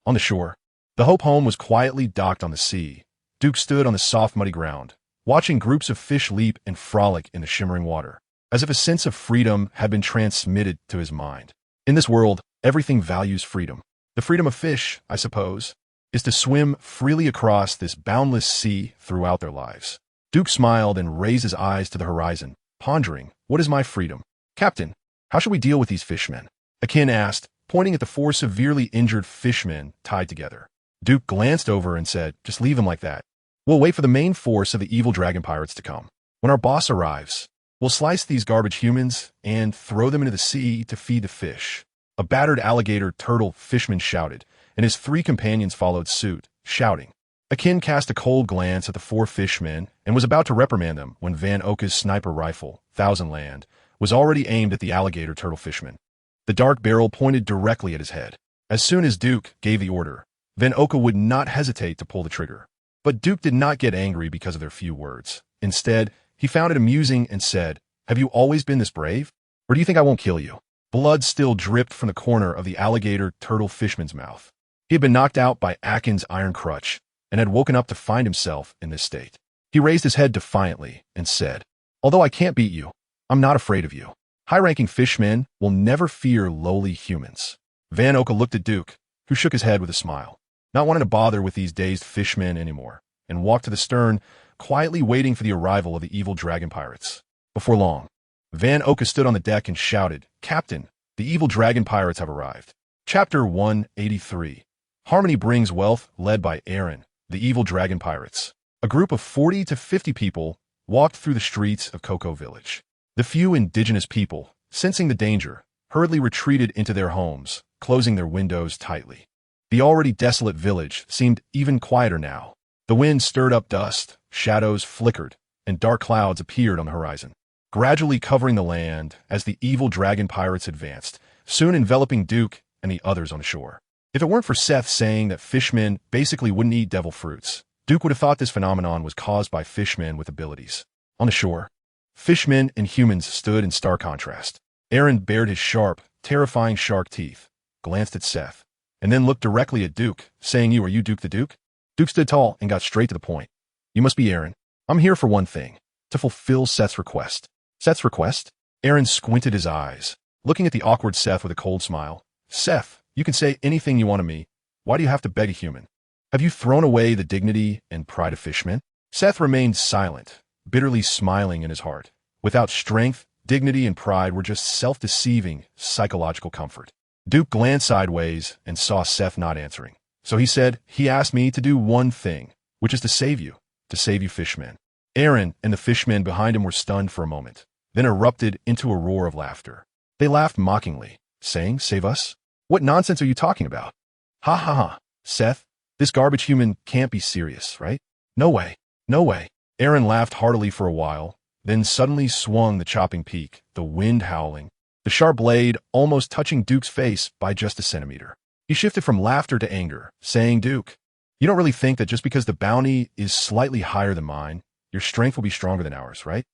On the shore, the Hope Home was quietly docked on the sea. Duke stood on the soft muddy ground, watching groups of fish leap and frolic in the shimmering water, as if a sense of freedom had been transmitted to his mind. In this world, everything values freedom. The freedom of fish, I suppose, is to swim freely across this boundless sea throughout their lives. Duke smiled and raised his eyes to the horizon, pondering, "What is my freedom? Captain, how shall we deal with these fishmen?" Akin asked, pointing at the 4 severely injured fishmen tied together. Duke glanced over and said, "Just leave them like that. We'll wait for the main force of the evil dragon pirates to come. When our boss arrives, we'll slice these garbage humans and throw them into the sea to feed the fish." A battered alligator turtle fishman shouted, and his 3 companions followed suit, shouting. Akin cast a cold glance at the 4 fishmen and was about to reprimand them when Van Oka's sniper rifle, Thousand Land, was already aimed at the alligator turtle fishman. The dark barrel pointed directly at his head. As soon as Duke gave the order, Van Oka would not hesitate to pull the trigger. But Duke did not get angry because of their few words. Instead, he found it amusing and said, "Have you always been this brave? Or do you think I won't kill you?" Blood still dripped from the corner of the alligator turtle fishman's mouth. He had been knocked out by Akin's iron crutch and had woken up to find himself in this state. He raised his head defiantly and said, "Although I can't beat you, I'm not afraid of you. High-ranking fishmen will never fear lowly humans." Van Oka looked at Duke, who shook his head with a smile, not wanting to bother with these dazed fishmen anymore, and walked to the stern, quietly waiting for the arrival of the evil dragon pirates. Before long, Van Oka stood on the deck and shouted, "Captain, the evil dragon pirates have arrived." Chapter 183. Harmony Brings Wealth, led by Eren, the evil dragon pirates. A group of 40 to 50 people walked through the streets of Cocoa Village. The few indigenous people, sensing the danger, hurriedly retreated into their homes, closing their windows tightly. The already desolate village seemed even quieter now. The wind stirred up dust, shadows flickered, and dark clouds appeared on the horizon, gradually covering the land as the evil dragon pirates advanced, soon enveloping Duke and the others on shore. If it weren't for Seth saying that fishmen basically wouldn't eat devil fruits, Duke would have thought this phenomenon was caused by fishmen with abilities. On the shore, fishmen and humans stood in stark contrast. Eren bared his sharp, terrifying shark teeth, glanced at Seth, and then looked directly at Duke, saying, "Are you Duke the Duke?" Duke stood tall and got straight to the point. "You must be Eren. I'm here for one thing, to fulfill Seth's request." Seth's request? Eren squinted his eyes, looking at the awkward Seth with a cold smile. "Seth, you can say anything you want of me. Why do you have to beg a human? Have you thrown away the dignity and pride of fishmen?" Seth remained silent, bitterly smiling in his heart. Without strength, dignity and pride were just self-deceiving, psychological comfort. Duke glanced sideways and saw Seth not answering. So he said, "He asked me to do one thing, which is to save you fishmen." Eren and the fishmen behind him were stunned for a moment, then erupted into a roar of laughter. They laughed mockingly, saying, "Save us? What nonsense are you talking about? Ha ha ha, Seth, this garbage human can't be serious, right? No way, no way." Eren laughed heartily for a while, then suddenly swung the chopping peak, the wind howling, the sharp blade almost touching Duke's face by just a centimeter. He shifted from laughter to anger, saying, "Duke, you don't really think that just because the bounty is slightly higher than mine, your strength will be stronger than ours, right?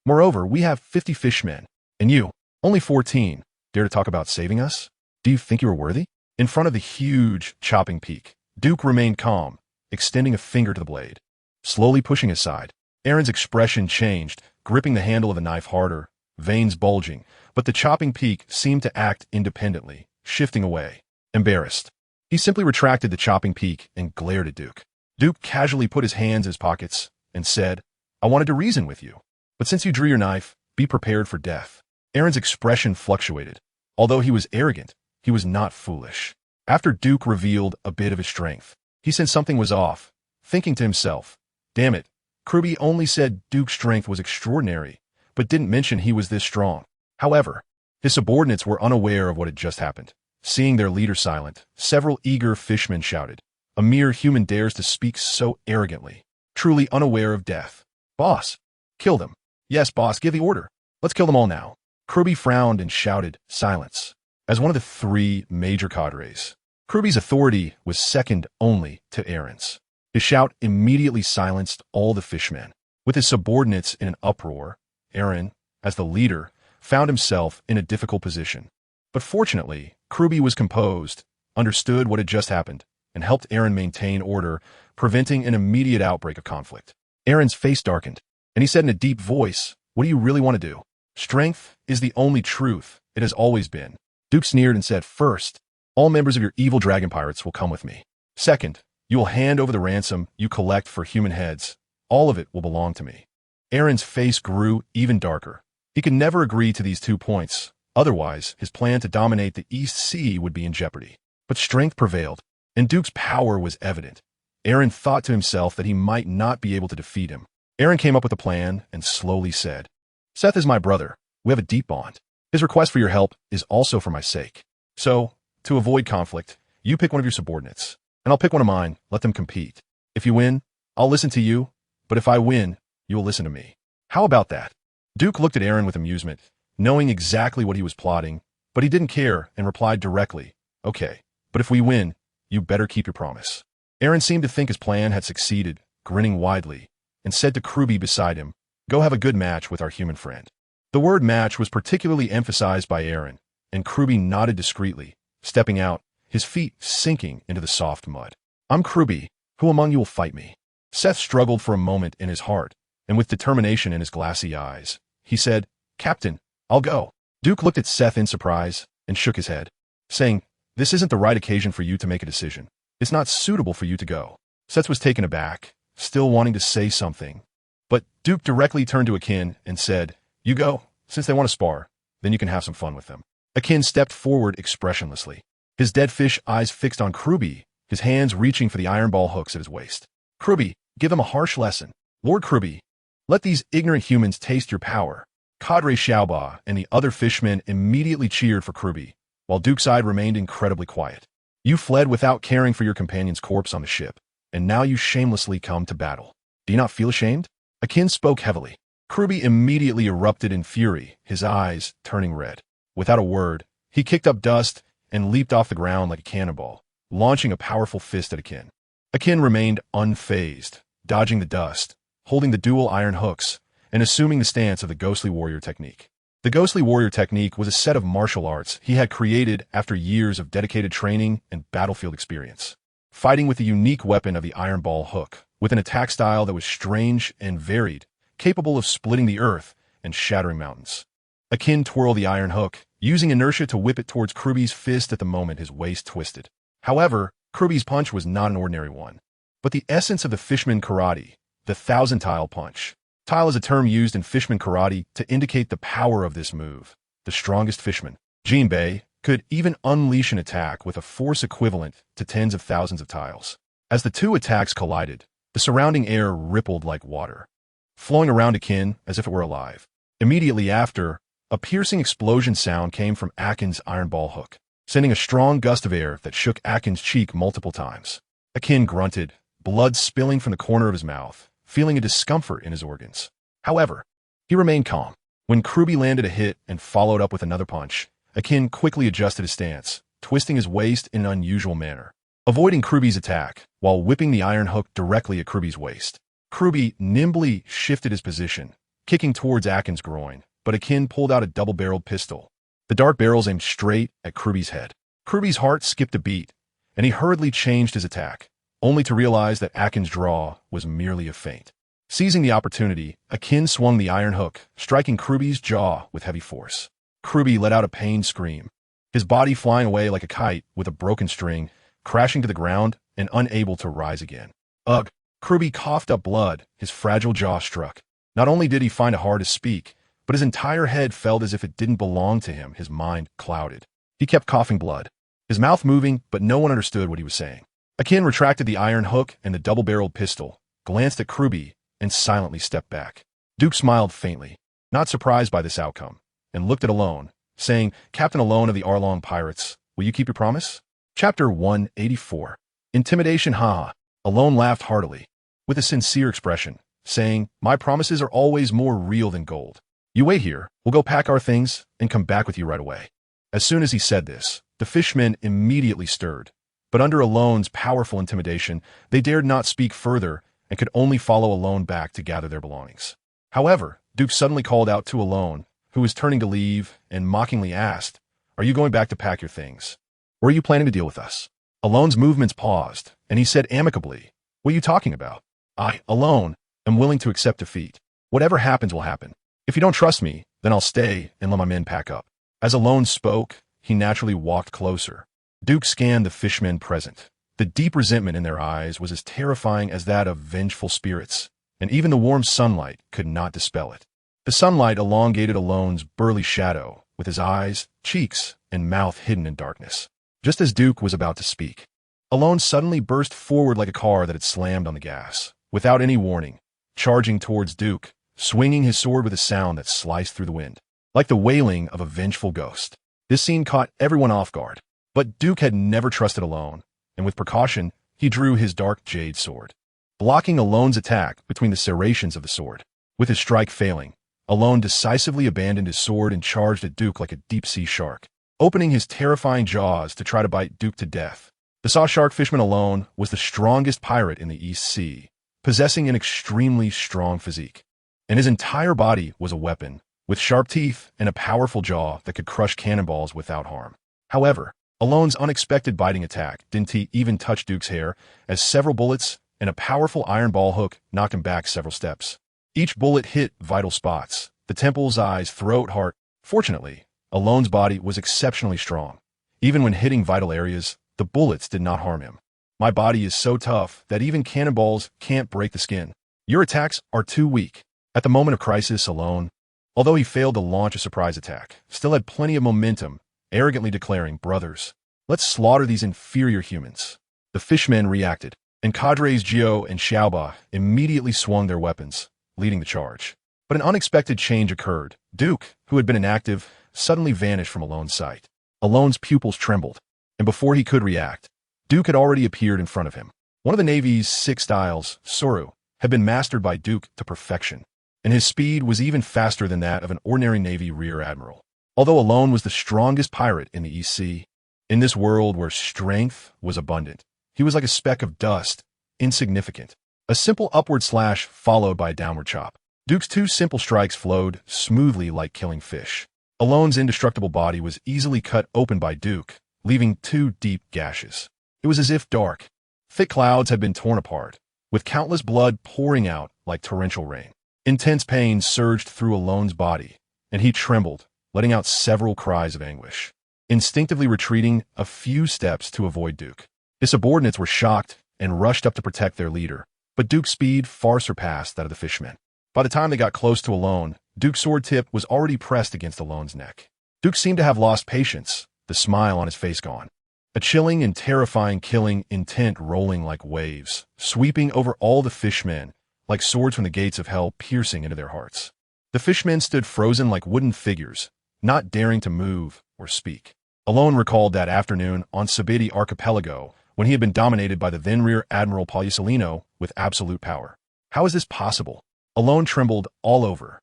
Moreover, we have 50 fishmen, and you, only 14, dare to talk about saving us? Do you think you are worthy?" In front of the huge chopping peak, Duke remained calm, extending a finger to the blade. Slowly pushing aside, Eren's expression changed, gripping the handle of the knife harder, veins bulging, but the chopping peak seemed to act independently, shifting away. Embarrassed, he simply retracted the chopping peak and glared at Duke. Duke casually put his hands in his pockets and said, "I wanted to reason with you, but since you drew your knife, be prepared for death." Eren's expression fluctuated. Although he was arrogant, he was not foolish. After Duke revealed a bit of his strength, he sensed something was off, thinking to himself, "Damn it, Kruby only said Duke's strength was extraordinary, but didn't mention he was this strong." However, his subordinates were unaware of what had just happened. Seeing their leader silent, several eager fishmen shouted, "A mere human dares to speak so arrogantly, truly unaware of death. Boss, kill them." "Yes, boss, give the order. Let's kill them all now." Kruby frowned and shouted, "Silence." As one of the three major cadres, Kruby's authority was second only to Eren's. His shout immediately silenced all the fishmen. With his subordinates in an uproar, Eren, as the leader, found himself in a difficult position. But fortunately, Kruby was composed, understood what had just happened, and helped Eren maintain order, preventing an immediate outbreak of conflict. Eren's face darkened, and he said in a deep voice, "What do you really want to do? Strength is the only truth. It has always been." Duke sneered and said, "First, all members of your evil dragon pirates will come with me. Second, you will hand over the ransom you collect for human heads. All of it will belong to me." Eren's face grew even darker. He could never agree to these 2 points. Otherwise, his plan to dominate the East Sea would be in jeopardy. But strength prevailed, and Duke's power was evident. Eren thought to himself that he might not be able to defeat him. Eren came up with a plan and slowly said, "Seth is my brother. We have a deep bond. His request for your help is also for my sake. So, to avoid conflict, you pick one of your subordinates, and I'll pick one of mine. Let them compete. If you win, I'll listen to you, but if I win, you will listen to me. How about that?" Duke looked at Eren with amusement, knowing exactly what he was plotting, but he didn't care and replied directly, "Okay, but if we win, you better keep your promise." Eren seemed to think his plan had succeeded, grinning widely, and said to Kruby beside him, "Go have a good match with our human friend." The word match was particularly emphasized by Eren, and Kruby nodded discreetly, stepping out, his feet sinking into the soft mud. "I'm Kruby. Who among you will fight me?" Seth struggled for a moment in his heart, and with determination in his glassy eyes, he said, "Captain, I'll go." Duke looked at Seth in surprise and shook his head, saying, "This isn't the right occasion for you to make a decision. It's not suitable for you to go." Seth was taken aback, still wanting to say something. But Duke directly turned to Akin and said, "You go. Since they want to spar, then you can have some fun with them." Akin stepped forward expressionlessly. his dead fish eyes fixed on Kruby, his hands reaching for the iron ball hooks at his waist. Kruby, give them a harsh lesson. Lord Kruby, let these ignorant humans taste your power. Cadre Xiaoba and the other fishmen immediately cheered for Kruby, while Duke's eye remained incredibly quiet. You fled without caring for your companion's corpse on the ship, and now you shamelessly come to battle. Do you not feel ashamed? Akin spoke heavily. Kruby immediately erupted in fury, his eyes turning red. Without a word, he kicked up dust and leaped off the ground like a cannonball, launching a powerful fist at Akin. Akin remained unfazed, dodging the dust, holding the dual iron hooks, and assuming the stance of the Ghostly Warrior technique. The Ghostly Warrior technique was a set of martial arts he had created after years of dedicated training and battlefield experience. Fighting with the unique weapon of the iron ball hook, with an attack style that was strange and varied, capable of splitting the earth and shattering mountains. Akin twirled the iron hook, using inertia to whip it towards Kruby's fist at the moment his waist twisted. However, Kruby's punch was not an ordinary one, but the essence of the Fishman karate, the thousand-tile punch. Tile is a term used in Fishman karate to indicate the power of this move. The strongest Fishman, Jinbei, could even unleash an attack with a force equivalent to tens of thousands of tiles. As the two attacks collided, the surrounding air rippled like water, flowing around Akin as if it were alive. Immediately after, a piercing explosion sound came from Akin's iron ball hook, sending a strong gust of air that shook Akin's cheek multiple times. Akin grunted, blood spilling from the corner of his mouth, feeling a discomfort in his organs. However, he remained calm. When Kruby landed a hit and followed up with another punch, Akin quickly adjusted his stance, twisting his waist in an unusual manner, avoiding Kruby's attack while whipping the iron hook directly at Kruby's waist. Kruby nimbly shifted his position, kicking towards Akin's groin, but Akin pulled out a double-barreled pistol. The dart barrels aimed straight at Kruby's head. Kruby's heart skipped a beat, and he hurriedly changed his attack, only to realize that Akin's draw was merely a feint. Seizing the opportunity, Akin swung the iron hook, striking Kruby's jaw with heavy force. Kruby let out a pained scream, his body flying away like a kite with a broken string, crashing to the ground and unable to rise again. Ugh! Kruby coughed up blood, his fragile jaw struck. Not only did he find it hard to speak, but his entire head felt as if it didn't belong to him, his mind clouded. He kept coughing blood, his mouth moving, but no one understood what he was saying. Akin retracted the iron hook and the double-barreled pistol, glanced at Kruby, and silently stepped back. Duke smiled faintly, not surprised by this outcome, and looked at Alone, saying, Captain Alone of the Arlong Pirates, will you keep your promise? Chapter 184. Intimidation. Haha. Alone laughed heartily, with a sincere expression, saying, My promises are always more real than gold. You wait here, we'll go pack our things, and come back with you right away. As soon as he said this, the fishmen immediately stirred, but under Alone's powerful intimidation, they dared not speak further and could only follow Alone back to gather their belongings. However, Duke suddenly called out to Alone, who was turning to leave, and mockingly asked, Are you going back to pack your things? Or are you planning to deal with us? Alone's movements paused, and he said amicably, What are you talking about? I, Alone, am willing to accept defeat. Whatever happens will happen. If you don't trust me, then I'll stay and let my men pack up. As Alone spoke, he naturally walked closer. Duke scanned the fishmen present. The deep resentment in their eyes was as terrifying as that of vengeful spirits, and even the warm sunlight could not dispel it. The sunlight elongated Alone's burly shadow, with his eyes, cheeks, and mouth hidden in darkness. Just as Duke was about to speak, Alone suddenly burst forward like a car that had slammed on the gas, without any warning, charging towards Duke, swinging his sword with a sound that sliced through the wind, like the wailing of a vengeful ghost. This scene caught everyone off guard, but Duke had never trusted Alone, and with precaution, he drew his dark jade sword, blocking Alone's attack between the serrations of the sword. With his strike failing, Alone decisively abandoned his sword and charged at Duke like a deep-sea shark, opening his terrifying jaws to try to bite Duke to death. The saw shark fishman Alone was the strongest pirate in the East Sea, possessing an extremely strong physique, and his entire body was a weapon, with sharp teeth and a powerful jaw that could crush cannonballs without harm. However, Alone's unexpected biting attack didn't even touch Duke's hair, as several bullets and a powerful iron ball hook knocked him back several steps. Each bullet hit vital spots, the temples, eyes, throat, heart. Fortunately, Alone's body was exceptionally strong. Even when hitting vital areas, the bullets did not harm him. My body is so tough that even cannonballs can't break the skin. Your attacks are too weak. At the moment of crisis, Alone, although he failed to launch a surprise attack, still had plenty of momentum, arrogantly declaring, Brothers, Let's slaughter these inferior humans. The fishmen reacted, and cadres Gio and Xiaoba immediately swung their weapons, leading the charge. But an unexpected change occurred. Duke, who had been inactive, suddenly vanished from Alone's sight. Alone's pupils trembled, and before he could react, Duke had already appeared in front of him. One of the Navy's 6 styles, Soru, had been mastered by Duke to perfection, and his speed was even faster than that of an ordinary Navy rear admiral. Although Alone was the strongest pirate in the East Sea, in this world where strength was abundant, he was like a speck of dust, insignificant. A simple upward slash followed by a downward chop. Duke's 2 simple strikes flowed smoothly like killing fish. Alone's indestructible body was easily cut open by Duke, leaving 2 deep gashes. It was as if dark, thick clouds had been torn apart, with countless blood pouring out like torrential rain. Intense pain surged through Alone's body, and he trembled, letting out several cries of anguish, instinctively retreating a few steps to avoid Duke. His subordinates were shocked and rushed up to protect their leader, but Duke's speed far surpassed that of the fishmen. By the time they got close to Alone, Duke's sword tip was already pressed against Alone's neck. Duke seemed to have lost patience, the smile on his face gone. A chilling and terrifying killing intent rolling like waves, sweeping over all the fishmen, like swords from the gates of hell piercing into their hearts. The fishmen stood frozen like wooden figures, not daring to move or speak. Alone recalled that afternoon on Sabidi Archipelago, when he had been dominated by the then Rear Admiral Paulicelino with absolute power. How is this possible? Alone trembled all over,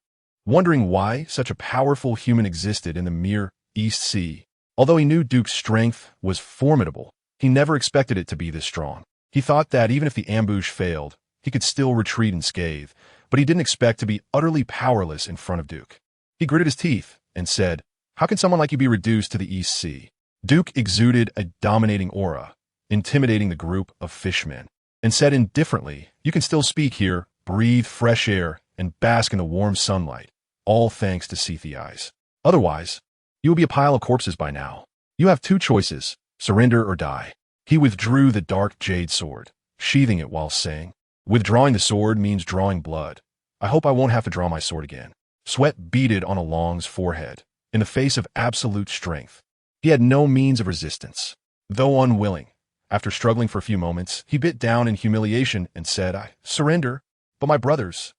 wondering why such a powerful human existed in the mere East Sea. Although he knew Duke's strength was formidable, he never expected it to be this strong. He thought that even if the ambush failed, he could still retreat unscathed, but he didn't expect to be utterly powerless in front of Duke. He gritted his teeth and said, "How can someone like you be reduced to the East Sea?" Duke exuded a dominating aura, intimidating the group of fishmen, and said indifferently, "You can still speak here, breathe fresh air, and bask in the warm sunlight, all thanks to Seethy Eyes. Otherwise, you will be a pile of corpses by now. You have 2 choices, surrender or die." He withdrew the dark jade sword, sheathing it while saying, "Withdrawing the sword means drawing blood. I hope I won't have to draw my sword again." Sweat beaded on Along's forehead, in the face of absolute strength. He had no means of resistance. Though unwilling, after struggling for a few moments, he bit down in humiliation and said, "I surrender, but my brothers."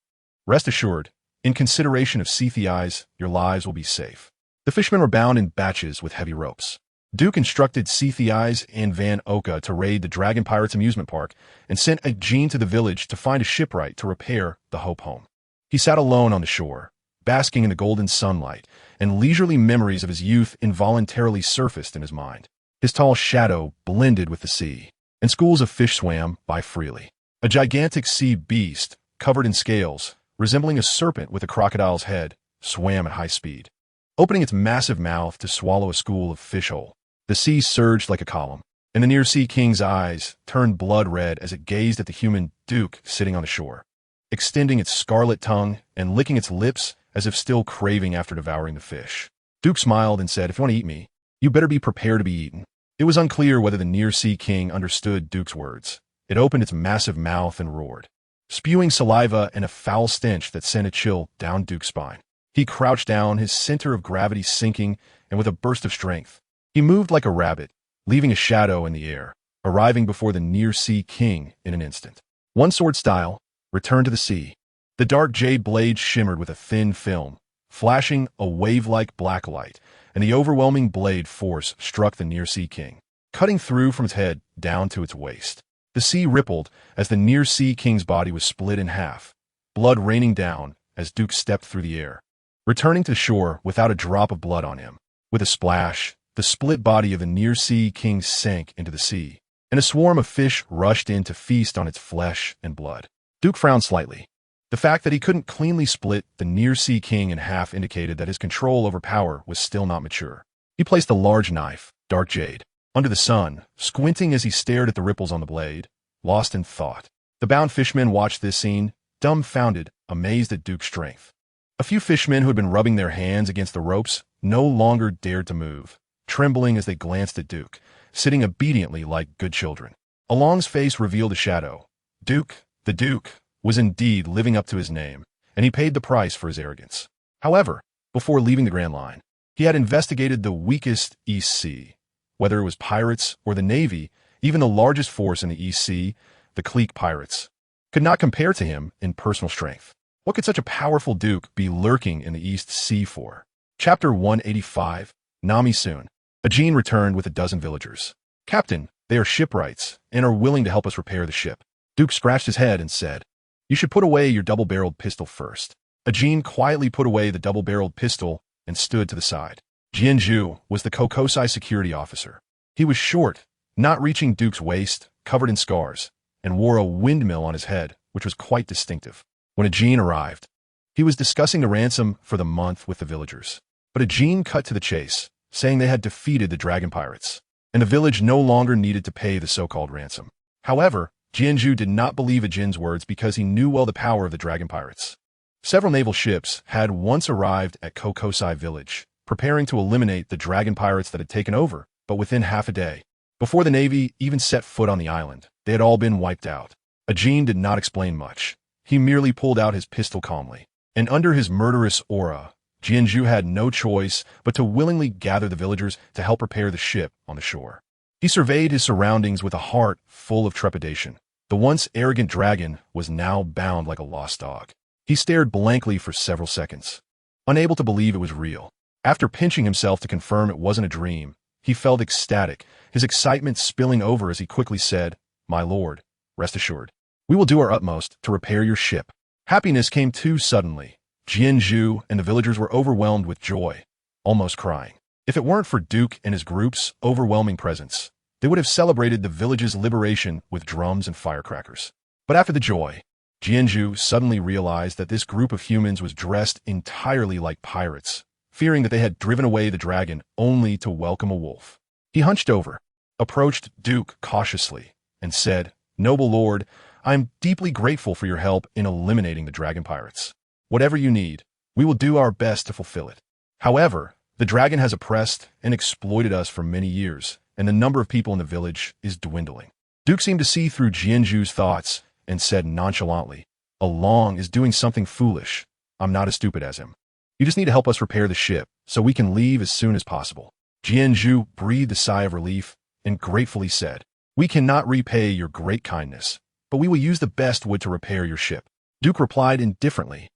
"Rest assured, in consideration of Seethy Eyes, your lives will be safe." The fishermen were bound in batches with heavy ropes. Duke instructed Seethy Eyes and Van Oka to raid the Dragon Pirates amusement park and sent a Jean to the village to find a shipwright to repair the Hope home. He sat alone on the shore, basking in the golden sunlight, and leisurely memories of his youth involuntarily surfaced in his mind. His tall shadow blended with the sea, and schools of fish swam by freely. A gigantic sea beast, covered in scales, resembling a serpent with a crocodile's head, swam at high speed, opening its massive mouth to swallow a school of fish whole. The sea surged like a column, and the Near Sea King's eyes turned blood red as it gazed at the human Duke sitting on the shore, extending its scarlet tongue and licking its lips as if still craving after devouring the fish. Duke smiled and said, "If you want to eat me, you better be prepared to be eaten." It was unclear whether the Near Sea King understood Duke's words. It opened its massive mouth and roared, spewing saliva and a foul stench that sent a chill down Duke's spine. He crouched down, his center of gravity sinking, and with a burst of strength, he moved like a rabbit, leaving a shadow in the air, arriving before the Near Sea King in an instant. One sword style, returned to the sea. The dark jade blade shimmered with a thin film, flashing a wave-like black light, and the overwhelming blade force struck the Near Sea King, cutting through from its head down to its waist. The sea rippled as the Near Sea King's body was split in half, blood raining down as Duke stepped through the air, returning to shore without a drop of blood on him. With a splash, the split body of the Near Sea King sank into the sea, and a swarm of fish rushed in to feast on its flesh and blood. Duke frowned slightly. The fact that he couldn't cleanly split the Near Sea King in half indicated that his control over power was still not mature. He placed a large knife, dark jade, under the sun, squinting as he stared at the ripples on the blade, lost in thought. The bound fishmen watched this scene, dumbfounded, amazed at Duke's strength. A few fishmen who had been rubbing their hands against the ropes no longer dared to move, trembling as they glanced at Duke, sitting obediently like good children. Along's face revealed a shadow. Duke, the Duke, was indeed living up to his name, and he paid the price for his arrogance. However, before leaving the Grand Line, he had investigated the weakest East Sea, whether it was pirates or the Navy, even the largest force in the East Sea, the clique pirates, could not compare to him in personal strength. What could such a powerful Duke be lurking in the East Sea for? Chapter 185, Nami soon. Ajin returned with a dozen villagers. Captain, they are shipwrights and are willing to help us repair the ship. Duke scratched his head and said, You should put away your double-barreled pistol first. Ajin quietly put away the double-barreled pistol and stood to the side. Jianzhu was the Kokosai security officer. He was short, not reaching Duke's waist, covered in scars, and wore a windmill on his head, which was quite distinctive. When Ajin arrived, he was discussing the ransom for the month with the villagers. But Ajin cut to the chase, saying they had defeated the dragon pirates, and the village no longer needed to pay the so-called ransom. However, Jianzhu did not believe Ajin's words because he knew well the power of the dragon pirates. Several naval ships had once arrived at Kokosai village, preparing to eliminate the dragon pirates that had taken over, but within half a day, before the Navy even set foot on the island, they had all been wiped out. Ajin did not explain much. He merely pulled out his pistol calmly, and under his murderous aura, Jianzhu had no choice but to willingly gather the villagers to help repair the ship on the shore. He surveyed his surroundings with a heart full of trepidation. The once arrogant dragon was now bound like a lost dog. He stared blankly for several seconds, unable to believe it was real. After pinching himself to confirm it wasn't a dream, he felt ecstatic, his excitement spilling over as he quickly said, My lord, rest assured, we will do our utmost to repair your ship. Happiness came too suddenly. Jianzhu and the villagers were overwhelmed with joy, almost crying. If it weren't for Duke and his group's overwhelming presence, they would have celebrated the village's liberation with drums and firecrackers. But after the joy, Jianzhu suddenly realized that this group of humans was dressed entirely like pirates, fearing that they had driven away the dragon only to welcome a wolf. He hunched over, approached Duke cautiously, and said, Noble lord, I am deeply grateful for your help in eliminating the dragon pirates. Whatever you need, we will do our best to fulfill it. However, the dragon has oppressed and exploited us for many years, and the number of people in the village is dwindling. Duke seemed to see through Jianzhu's thoughts and said nonchalantly, Along is doing something foolish. I'm not as stupid as him. You just need to help us repair the ship so we can leave as soon as possible. Jianzhu breathed a sigh of relief and gratefully said, We cannot repay your great kindness, but we will use the best wood to repair your ship. Duke replied indifferently,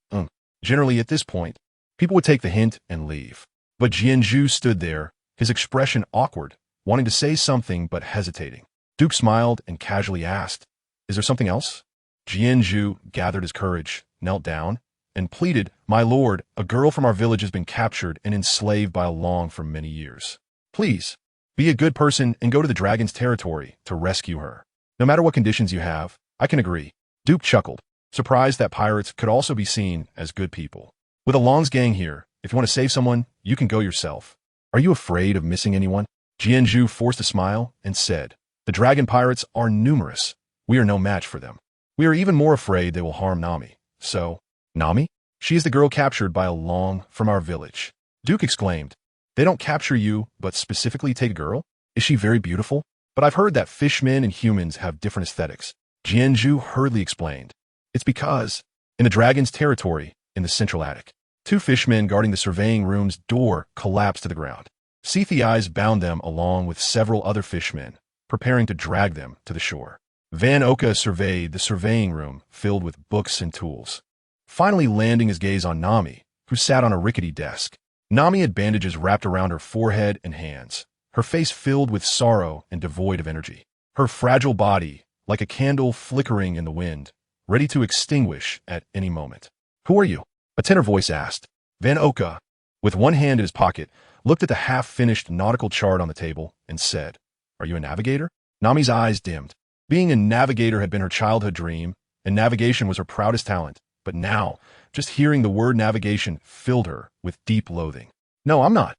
Generally at this point, people would take the hint and leave. But Jianzhu stood there, his expression awkward, wanting to say something but hesitating. Duke smiled and casually asked, Is there something else? Jianzhu gathered his courage, knelt down, and pleaded, My lord, a girl from our village has been captured and enslaved by Along for many years. Please, be a good person and go to the dragon's territory to rescue her. No matter what conditions you have, I can agree. Duke chuckled, surprised that pirates could also be seen as good people. With Along's gang here, if you want to save someone, you can go yourself. Are you afraid of missing anyone? Jianzhu forced a smile and said, The dragon pirates are numerous. We are no match for them. We are even more afraid they will harm Nami. So, Nami? She is the girl captured by Along from our village. Duke exclaimed, They don't capture you, but specifically take a girl? Is she very beautiful? But I've heard that fishmen and humans have different aesthetics. Jianzhu hurriedly explained, It's because, in the dragon's territory, in the central attic, 2 fishmen guarding the surveying room's door collapsed to the ground. Seethy eyes bound them along with several other fishmen, preparing to drag them to the shore. Van Oka surveyed the surveying room filled with books and tools, finally landing his gaze on Nami, who sat on a rickety desk. Nami had bandages wrapped around her forehead and hands, her face filled with sorrow and devoid of energy. Her fragile body, like a candle flickering in the wind, ready to extinguish at any moment. Who are you? A tenor voice asked. Van Oka, with one hand in his pocket, looked at the half-finished nautical chart on the table and said, Are you a navigator? Nami's eyes dimmed. Being a navigator had been her childhood dream, and navigation was her proudest talent. But now, just hearing the word navigation filled her with deep loathing. No, I'm not.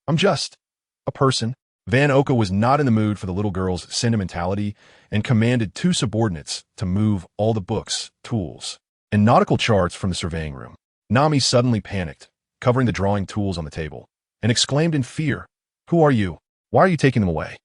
I'm just a person. Van Oka was not in the mood for the little girl's sentimentality and commanded 2 subordinates to move all the books, tools, and nautical charts from the surveying room. Nami suddenly panicked, covering the drawing tools on the table, and exclaimed in fear, Who are you? Why are you taking them away?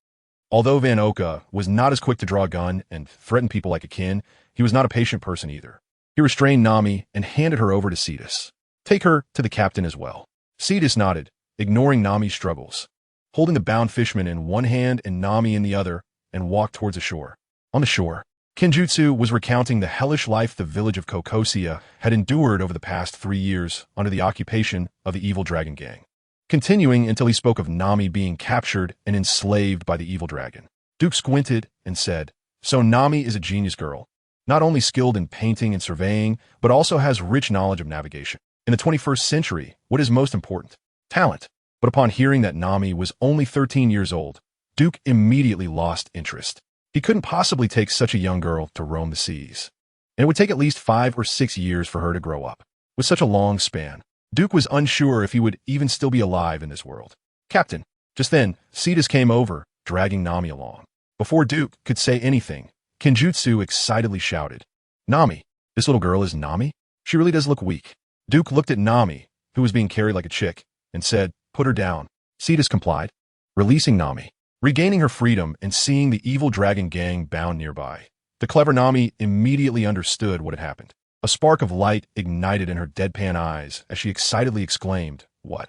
Although Van Oka was not as quick to draw a gun and threaten people like a kin, he was not a patient person either. He restrained Nami and handed her over to Cetus. Take her to the captain as well. Cetus nodded, ignoring Nami's struggles. holding the bound fisherman in one hand and Nami in the other, and walked towards the shore. On the shore, Kenjutsu was recounting the hellish life the village of Kokosia had endured over the past 3 years under the occupation of the evil dragon gang, continuing until he spoke of Nami being captured and enslaved by the evil dragon. Duke squinted and said, "So Nami is a genius girl, not only skilled in painting and surveying, but also has rich knowledge of navigation. In the 21st century, what is most important? Talent." But upon hearing that Nami was only 13 years old, Duke immediately lost interest. He couldn't possibly take such a young girl to roam the seas, and it would take at least 5 or 6 years for her to grow up. With such a long span, Duke was unsure if he would even still be alive in this world. "Captain." Just then, Cetus came over, dragging Nami along. Before Duke could say anything, Kenjutsu excitedly shouted, "Nami, this little girl is Nami? She really does look weak." Duke looked at Nami, who was being carried like a chick, and said, "Put her down." Cetus complied, releasing Nami. Regaining her freedom and seeing the evil dragon gang bound nearby, the clever Nami immediately understood what had happened. A spark of light ignited in her deadpan eyes as she excitedly exclaimed, "What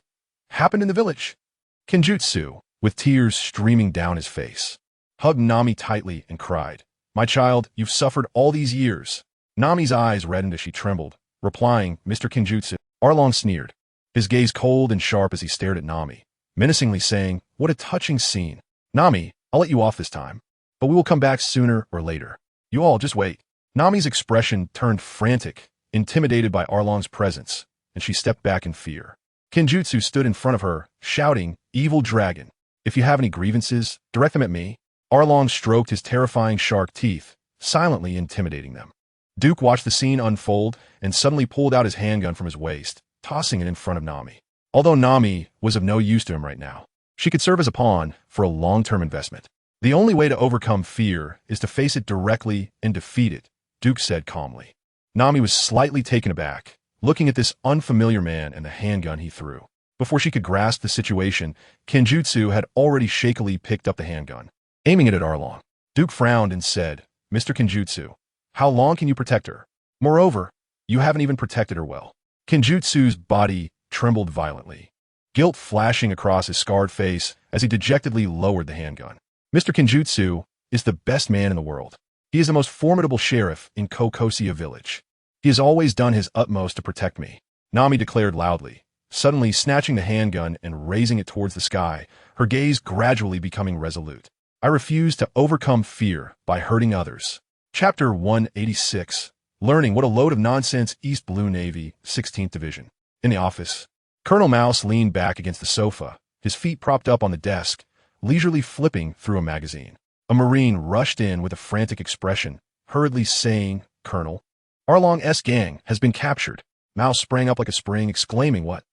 happened in the village?" Kenjutsu, with tears streaming down his face, hugged Nami tightly and cried, "My child, you've suffered all these years." Nami's eyes reddened as she trembled, replying, "Mr. Kenjutsu." Arlong sneered, his gaze cold and sharp as he stared at Nami, menacingly saying, "What a touching scene. Nami, I'll let you off this time, but we will come back sooner or later. You all just wait." Nami's expression turned frantic, intimidated by Arlong's presence, and she stepped back in fear. Kenjutsu stood in front of her, shouting, "Evil dragon, if you have any grievances, direct them at me." Arlong stroked his terrifying shark teeth, silently intimidating them. Duke watched the scene unfold and suddenly pulled out his handgun from his waist, tossing it in front of Nami. Although Nami was of no use to him right now, she could serve as a pawn for a long-term investment. "The only way to overcome fear is to face it directly and defeat it," Duke said calmly. Nami was slightly taken aback, looking at this unfamiliar man and the handgun he threw. Before she could grasp the situation, Kenjutsu had already shakily picked up the handgun, aiming it at Arlong. Duke frowned and said, "Mr. Kenjutsu, how long can you protect her? Moreover, you haven't even protected her well." Kenjutsu's body trembled violently, guilt flashing across his scarred face as he dejectedly lowered the handgun. "Mr. Kenjutsu is the best man in the world. He is the most formidable sheriff in Kokosia village. He has always done his utmost to protect me," Nami declared loudly, suddenly snatching the handgun and raising it towards the sky, her gaze gradually becoming resolute. "I refuse to overcome fear by hurting others." Chapter 186, Learning What a Load of Nonsense East Blue Navy, 16th Division. In the office, Colonel Mouse leaned back against the sofa, his feet propped up on the desk, leisurely flipping through a magazine. A Marine rushed in with a frantic expression, hurriedly saying, "Colonel, Arlong's gang has been captured." Mouse sprang up like a spring, exclaiming, "What?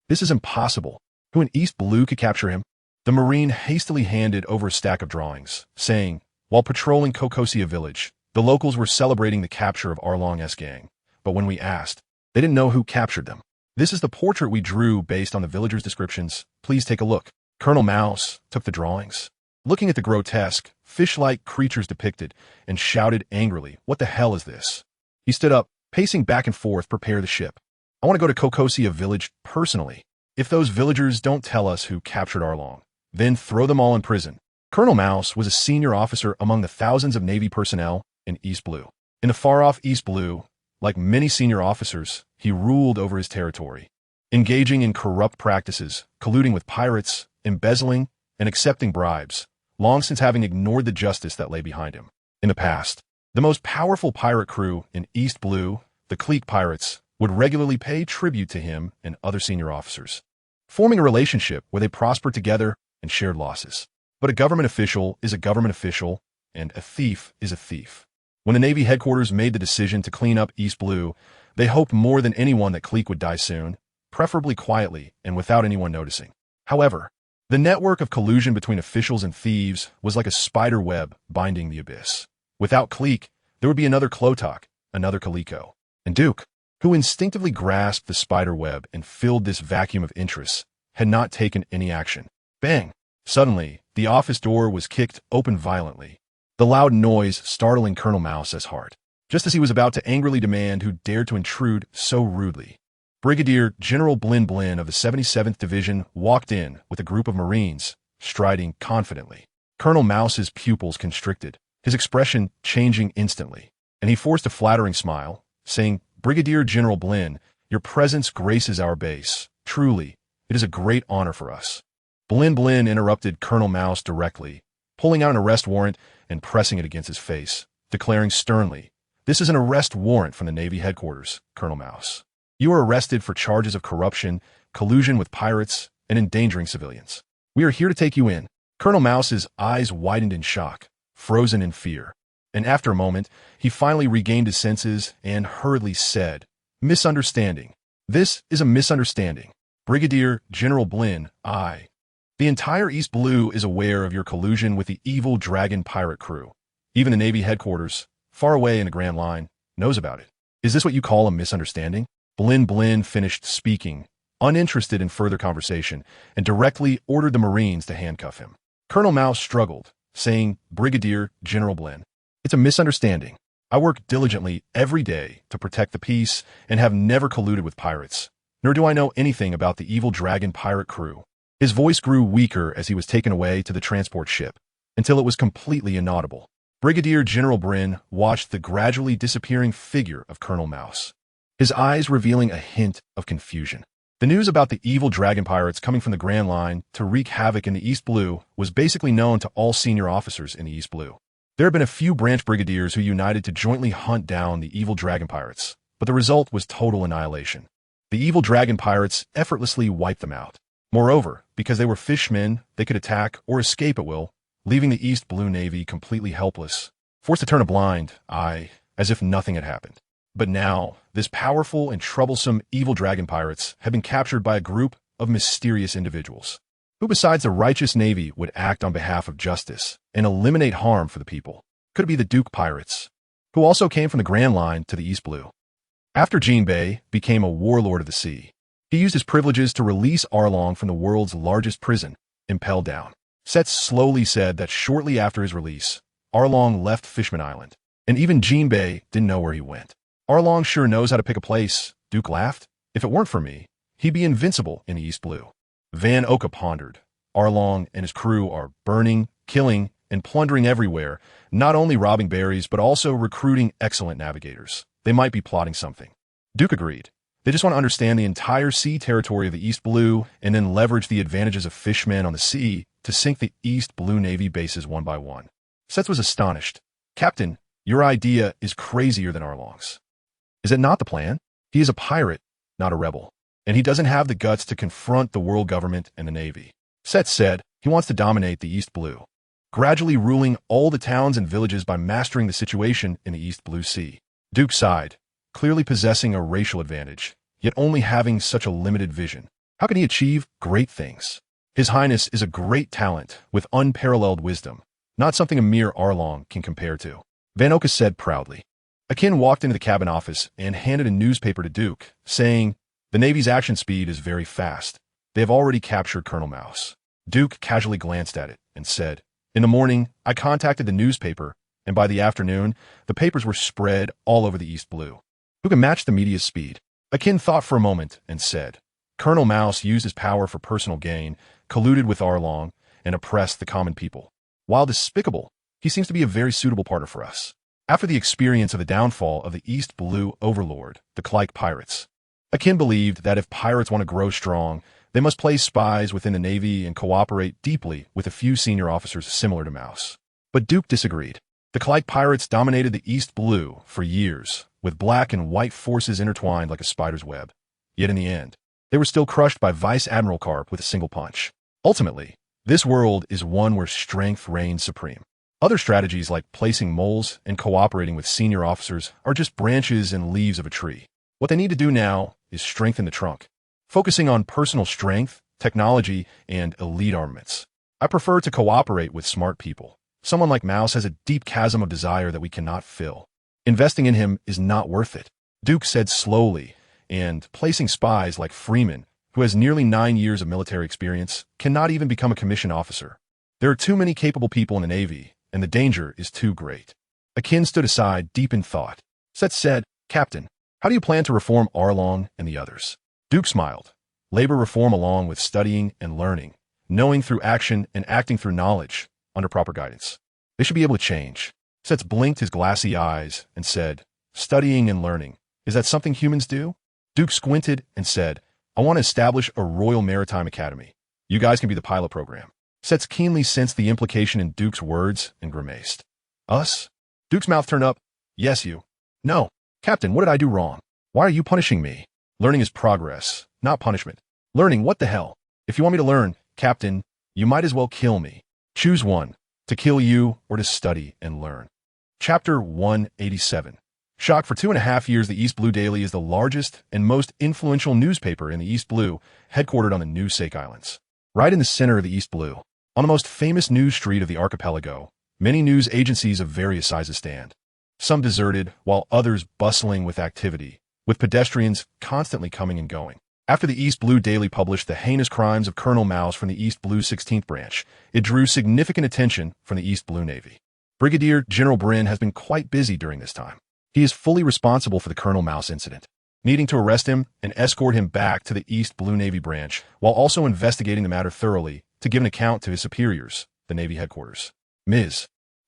This is impossible. Who in East Blue could capture him?" The Marine hastily handed over a stack of drawings, saying, "While patrolling Kokosia village, the locals were celebrating the capture of Arlong's gang, but when we asked, they didn't know who captured them. This is the portrait we drew based on the villagers' descriptions. Please take a look." Colonel Mouse took the drawings, looking at the grotesque, fish-like creatures depicted, and shouted angrily, "What the hell is this?" He stood up, pacing back and forth, prepare the ship. "I want to go to Kokosia village personally. If those villagers don't tell us who captured Arlong, then throw them all in prison." Colonel Mouse was a senior officer among the thousands of Navy personnel in East Blue. In the far-off East Blue, like many senior officers, he ruled over his territory, engaging in corrupt practices, colluding with pirates, embezzling, and accepting bribes, long since having ignored the justice that lay behind him. In the past, the most powerful pirate crew in East Blue, the clique pirates, would regularly pay tribute to him and other senior officers, forming a relationship where they prospered together and shared losses. But a government official is a government official, and a thief is a thief. When the Navy headquarters made the decision to clean up East Blue, they hoped more than anyone that clique would die soon, preferably quietly and without anyone noticing. However, the network of collusion between officials and thieves was like a spider web binding the abyss. Without clique, there would be another Klotok, another Kaliko. And Duke, who instinctively grasped the spider web and filled this vacuum of interests, had not taken any action. Bang! Suddenly, the office door was kicked open violently, the loud noise startling Colonel Mouse's heart. Just as he was about to angrily demand who dared to intrude so rudely, Brigadier General Blin Blin of the 77th Division walked in with a group of Marines, striding confidently. Colonel Mouse's pupils constricted, his expression changing instantly, and he forced a flattering smile, saying, "Brigadier General Blin, your presence graces our base. Truly, it is a great honor for us." Blin interrupted Colonel Mouse directly, pulling out an arrest warrant and pressing it against his face, declaring sternly, "This is an arrest warrant from the Navy headquarters, Colonel Mouse. You are arrested for charges of corruption, collusion with pirates, and endangering civilians. We are here to take you in." Colonel Mouse's eyes widened in shock, frozen in fear, and after a moment, he finally regained his senses and hurriedly said, "Misunderstanding. This is a misunderstanding. Brigadier General Blin, the entire East Blue is aware of your collusion with the evil dragon pirate crew. Even the Navy headquarters, far away in the Grand Line, knows about it. Is this what you call a misunderstanding?" Blin finished speaking, uninterested in further conversation, and directly ordered the Marines to handcuff him. Colonel Mouse struggled, saying, "Brigadier General Blin, it's a misunderstanding. I work diligently every day to protect the peace and have never colluded with pirates, nor do I know anything about the evil dragon pirate crew." His voice grew weaker as he was taken away to the transport ship, until it was completely inaudible. Brigadier General Blin watched the gradually disappearing figure of Colonel Mouse, his eyes revealing a hint of confusion. The news about the evil dragon pirates coming from the Grand Line to wreak havoc in the East Blue was basically known to all senior officers in the East Blue. There had been a few branch brigadiers who united to jointly hunt down the evil dragon pirates, but the result was total annihilation. The evil dragon pirates effortlessly wiped them out. Moreover, because they were fishmen, they could attack or escape at will, leaving the East Blue Navy completely helpless, forced to turn a blind eye, as if nothing had happened. But now, this powerful and troublesome evil dragon pirates had been captured by a group of mysterious individuals. Who besides the righteous Navy would act on behalf of justice and eliminate harm for the people? Could it be the Duke pirates, who also came from the Grand Line to the East Blue? After Jinbei became a warlord of the sea, he used his privileges to release Arlong from the world's largest prison, Impel Down. Set slowly said that shortly after his release, Arlong left Fishman Island, and even Jinbei didn't know where he went. "Arlong sure knows how to pick a place," Duke laughed. "If it weren't for me, he'd be invincible in the East Blue." Van Oka pondered. Arlong and his crew are burning, killing, and plundering everywhere, not only robbing berries, but also recruiting excellent navigators. They might be plotting something. Duke agreed. They just want to understand the entire sea territory of the East Blue and then leverage the advantages of fishmen on the sea to sink the East Blue Navy bases one by one. Seth was astonished. "Captain, your idea is crazier than Arlong's. Is it not the plan? He is a pirate, not a rebel, and he doesn't have the guts to confront the world government and the Navy." Seth said he wants to dominate the East Blue, gradually ruling all the towns and villages by mastering the situation in the East Blue Sea. Duke sighed, clearly possessing a racial advantage, yet only having such a limited vision. How can he achieve great things? His Highness is a great talent with unparalleled wisdom, not something a mere Arlong can compare to, Van Oka said proudly. Akin walked into the cabin office and handed a newspaper to Duke, saying, "The Navy's action speed is very fast. They have already captured Colonel Mouse." Duke casually glanced at it and said, "In the morning, I contacted the newspaper, and by the afternoon, the papers were spread all over the East Blue. Who can match the media's speed?" Akin thought for a moment and said, "Colonel Mouse used his power for personal gain, colluded with Arlong, and oppressed the common people. While despicable, he seems to be a very suitable partner for us." After the experience of the downfall of the East Blue overlord, the Clyke pirates, Akin believed that if pirates want to grow strong, they must place spies within the Navy and cooperate deeply with a few senior officers similar to Mouse. But Duke disagreed. The Clyke pirates dominated the East Blue for years, with black and white forces intertwined like a spider's web. Yet in the end, they were still crushed by Vice Admiral Carp with a single punch. Ultimately, this world is one where strength reigns supreme. Other strategies like placing moles and cooperating with senior officers are just branches and leaves of a tree. What they need to do now is strengthen the trunk, focusing on personal strength, technology, and elite armaments. I prefer to cooperate with smart people. Someone like Mouse has a deep chasm of desire that we cannot fill. Investing in him is not worth it, Duke said slowly, and placing spies like Freeman, who has nearly 9 years of military experience, cannot even become a commissioned officer. There are too many capable people in the Navy, and the danger is too great. Akin stood aside, deep in thought. Set said, "Captain, how do you plan to reform Arlong and the others?" Duke smiled. "Labor reform along with studying and learning, knowing through action and acting through knowledge, under proper guidance. They should be able to change. Setz blinked his glassy eyes and said, studying and learning, is that something humans do? Duke squinted and said, I want to establish a Royal Maritime Academy. You guys can be the pilot program. Setz keenly sensed the implication in Duke's words and grimaced. Us? Duke's mouth turned up. Yes, you. No. Captain, what did I do wrong? Why are you punishing me? Learning is progress, not punishment. Learning, what the hell? If you want me to learn, Captain, you might as well kill me. Choose one, to kill you or to study and learn. Chapter 187. Shock. For 2.5 years, the East Blue Daily is the largest and most influential newspaper in the East Blue, headquartered on the New Sake Islands. Right in the center of the East Blue, on the most famous news street of the archipelago, many news agencies of various sizes stand. Some deserted, while others bustling with activity, with pedestrians constantly coming and going. After the East Blue Daily published the heinous crimes of Colonel Mouse from the East Blue 16th branch, it drew significant attention from the East Blue Navy. Brigadier General Bryn has been quite busy during this time. He is fully responsible for the Colonel Mouse incident, needing to arrest him and escort him back to the East Blue Navy branch, while also investigating the matter thoroughly to give an account to his superiors, the Navy headquarters. Ms.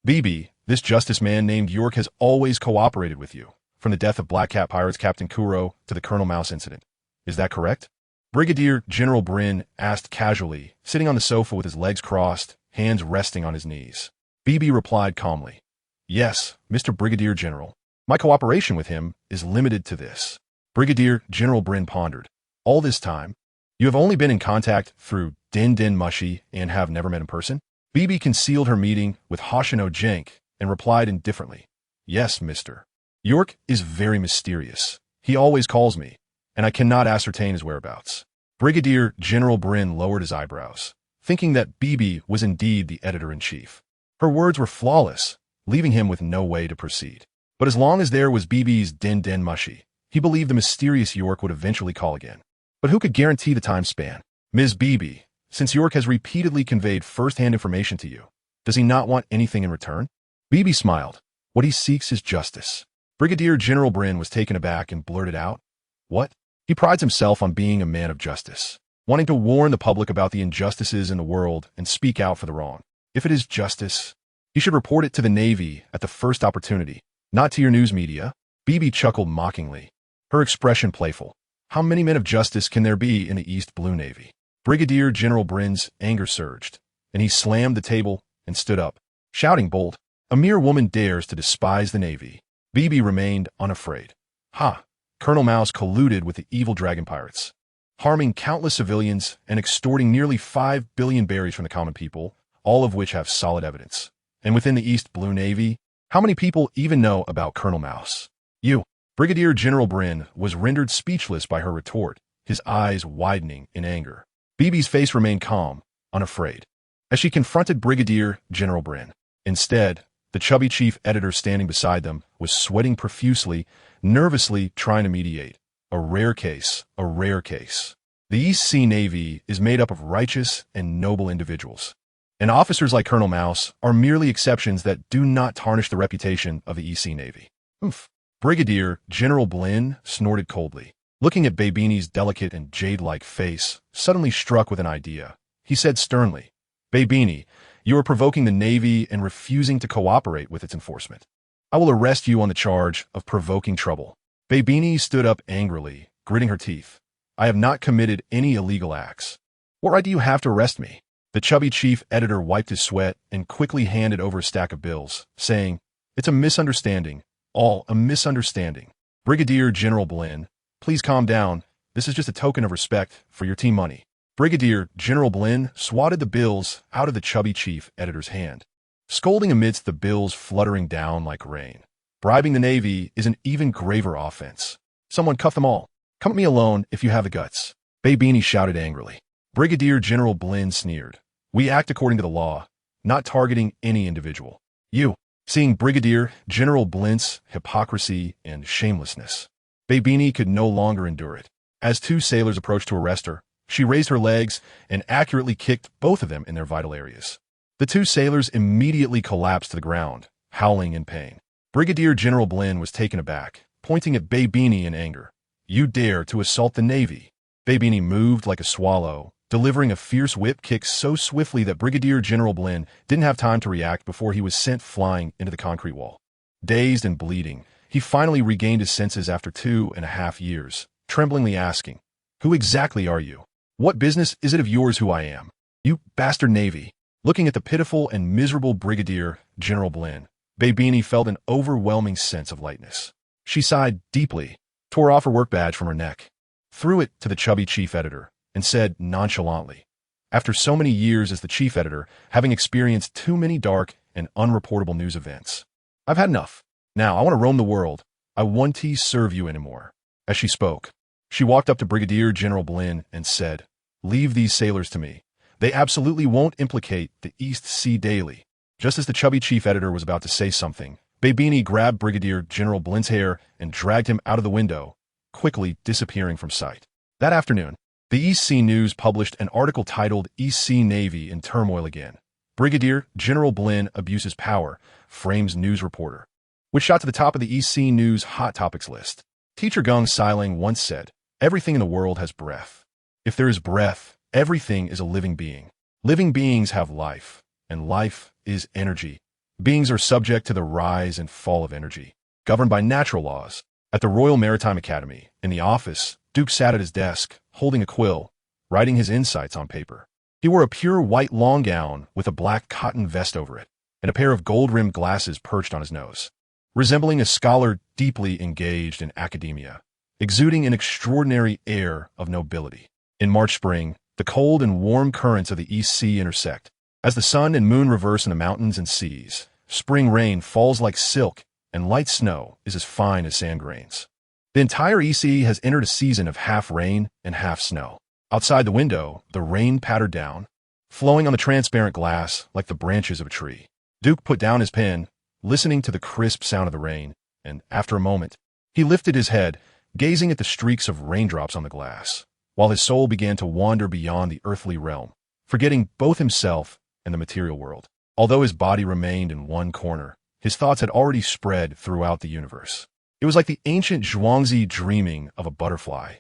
BB, this justice man named York has always cooperated with you, from the death of Black Cat Pirates Captain Kuro to the Colonel Mouse incident. Is that correct? Brigadier General Bryn asked casually, sitting on the sofa with his legs crossed, hands resting on his knees. BB replied calmly, Yes, Mr. Brigadier General. My cooperation with him is limited to this. Brigadier General Bryn pondered. All this time, you have only been in contact through Din Din Mushi and have never met in person? BB concealed her meeting with Hoshino Jenk and replied indifferently. Yes, Mr. York is very mysterious. He always calls me, and I cannot ascertain his whereabouts. Brigadier General Bryn lowered his eyebrows, thinking that BB was indeed the editor-in-chief. Her words were flawless, leaving him with no way to proceed. But as long as there was BB's Din Din Mushi, he believed the mysterious York would eventually call again. But who could guarantee the time span? Ms. BB, since York has repeatedly conveyed first-hand information to you, does he not want anything in return? BB smiled. What he seeks is justice. Brigadier General Bryn was taken aback and blurted out, What? He prides himself on being a man of justice, wanting to warn the public about the injustices in the world and speak out for the wrong. If it is justice, he should report it to the Navy at the first opportunity, not to your news media. BB chuckled mockingly, her expression playful. How many men of justice can there be in the East Blue Navy? Brigadier General Bryn's anger surged, and he slammed the table and stood up, shouting bold, A mere woman dares to despise the Navy. BB remained unafraid. Ha! Colonel Mouse colluded with the evil dragon pirates, harming countless civilians and extorting nearly 5 billion berries from the common people, all of which have solid evidence. And within the East Blue Navy, how many people even know about Colonel Mouse? You. Brigadier General Bryn was rendered speechless by her retort, his eyes widening in anger. BB's face remained calm, unafraid, as she confronted Brigadier General Bryn. Instead, the chubby chief editor standing beside them was sweating profusely, nervously trying to mediate. A rare case, a rare case. The East Sea Navy is made up of righteous and noble individuals, and officers like Colonel Mouse are merely exceptions that do not tarnish the reputation of the East Sea Navy. Oomph. Brigadier General Bryn snorted coldly, looking at Babini's delicate and jade-like face, suddenly struck with an idea. He said sternly, Babini, you are provoking the Navy and refusing to cooperate with its enforcement. I will arrest you on the charge of provoking trouble. Babini stood up angrily, gritting her teeth. I have not committed any illegal acts. What right do you have to arrest me? The chubby chief editor wiped his sweat and quickly handed over a stack of bills, saying, It's a misunderstanding. All a misunderstanding. Brigadier General Bryn, please calm down. This is just a token of respect for your team money. Brigadier General Bryn swatted the bills out of the chubby chief editor's hand, scolding amidst the bills fluttering down like rain. Bribing the Navy is an even graver offense. Someone cuff them all. Come at me alone if you have the guts. Babini shouted angrily. Brigadier General Bryn sneered. We act according to the law, not targeting any individual. You. Seeing Brigadier General Bryn's hypocrisy and shamelessness, Babini could no longer endure it. As two sailors approached to arrest her, she raised her legs and accurately kicked both of them in their vital areas. The two sailors immediately collapsed to the ground, howling in pain. Brigadier General Bryn was taken aback, pointing at Babini in anger. You dare to assault the Navy? Babini moved like a swallow, delivering a fierce whip kick so swiftly that Brigadier General Blinn didn't have time to react before he was sent flying into the concrete wall. Dazed and bleeding, he finally regained his senses after 2.5 years, tremblingly asking, "Who exactly are you? What business is it of yours who I am? You bastard Navy." Looking at the pitiful and miserable Brigadier General Blinn, Beanie felt an overwhelming sense of lightness. She sighed deeply, tore off her work badge from her neck, threw it to the chubby chief editor, and said nonchalantly, "After so many years as the chief editor, having experienced too many dark and unreportable news events, I've had enough. Now I want to roam the world. I won't serve you anymore." As she spoke, she walked up to Brigadier General Blinn and said, "Leave these sailors to me. They absolutely won't implicate the East Sea Daily." Just as the chubby chief editor was about to say something, Beanie grabbed Brigadier General Blinn's hair and dragged him out of the window, quickly disappearing from sight. That afternoon, the East Sea News published an article titled "East Sea Navy in Turmoil Again. Brigadier General Blinn abuses power, frames news reporter," which shot to the top of the East Sea News Hot Topics list. Teacher Gung Sailing once said, "Everything in the world has breath. If there is breath, everything is a living being. Living beings have life, and life is energy. Beings are subject to the rise and fall of energy, governed by natural laws." At the Royal Maritime Academy, in the office, Duke sat at his desk, holding a quill, writing his insights on paper. He wore a pure white long gown with a black cotton vest over it, and a pair of gold-rimmed glasses perched on his nose. Resembling a scholar deeply engaged in academia, exuding an extraordinary air of nobility. In March-spring, the cold and warm currents of the East Sea intersect. As the sun and moon reverse in the mountains and seas, spring rain falls like silk, and light snow is as fine as sand grains. The entire East Sea has entered a season of half rain and half snow. Outside the window, the rain pattered down, flowing on the transparent glass like the branches of a tree. Duke put down his pen, listening to the crisp sound of the rain, and after a moment, he lifted his head, gazing at the streaks of raindrops on the glass, while his soul began to wander beyond the earthly realm, forgetting both himself and the material world. Although his body remained in one corner, his thoughts had already spread throughout the universe. It was like the ancient Zhuangzi dreaming of a butterfly,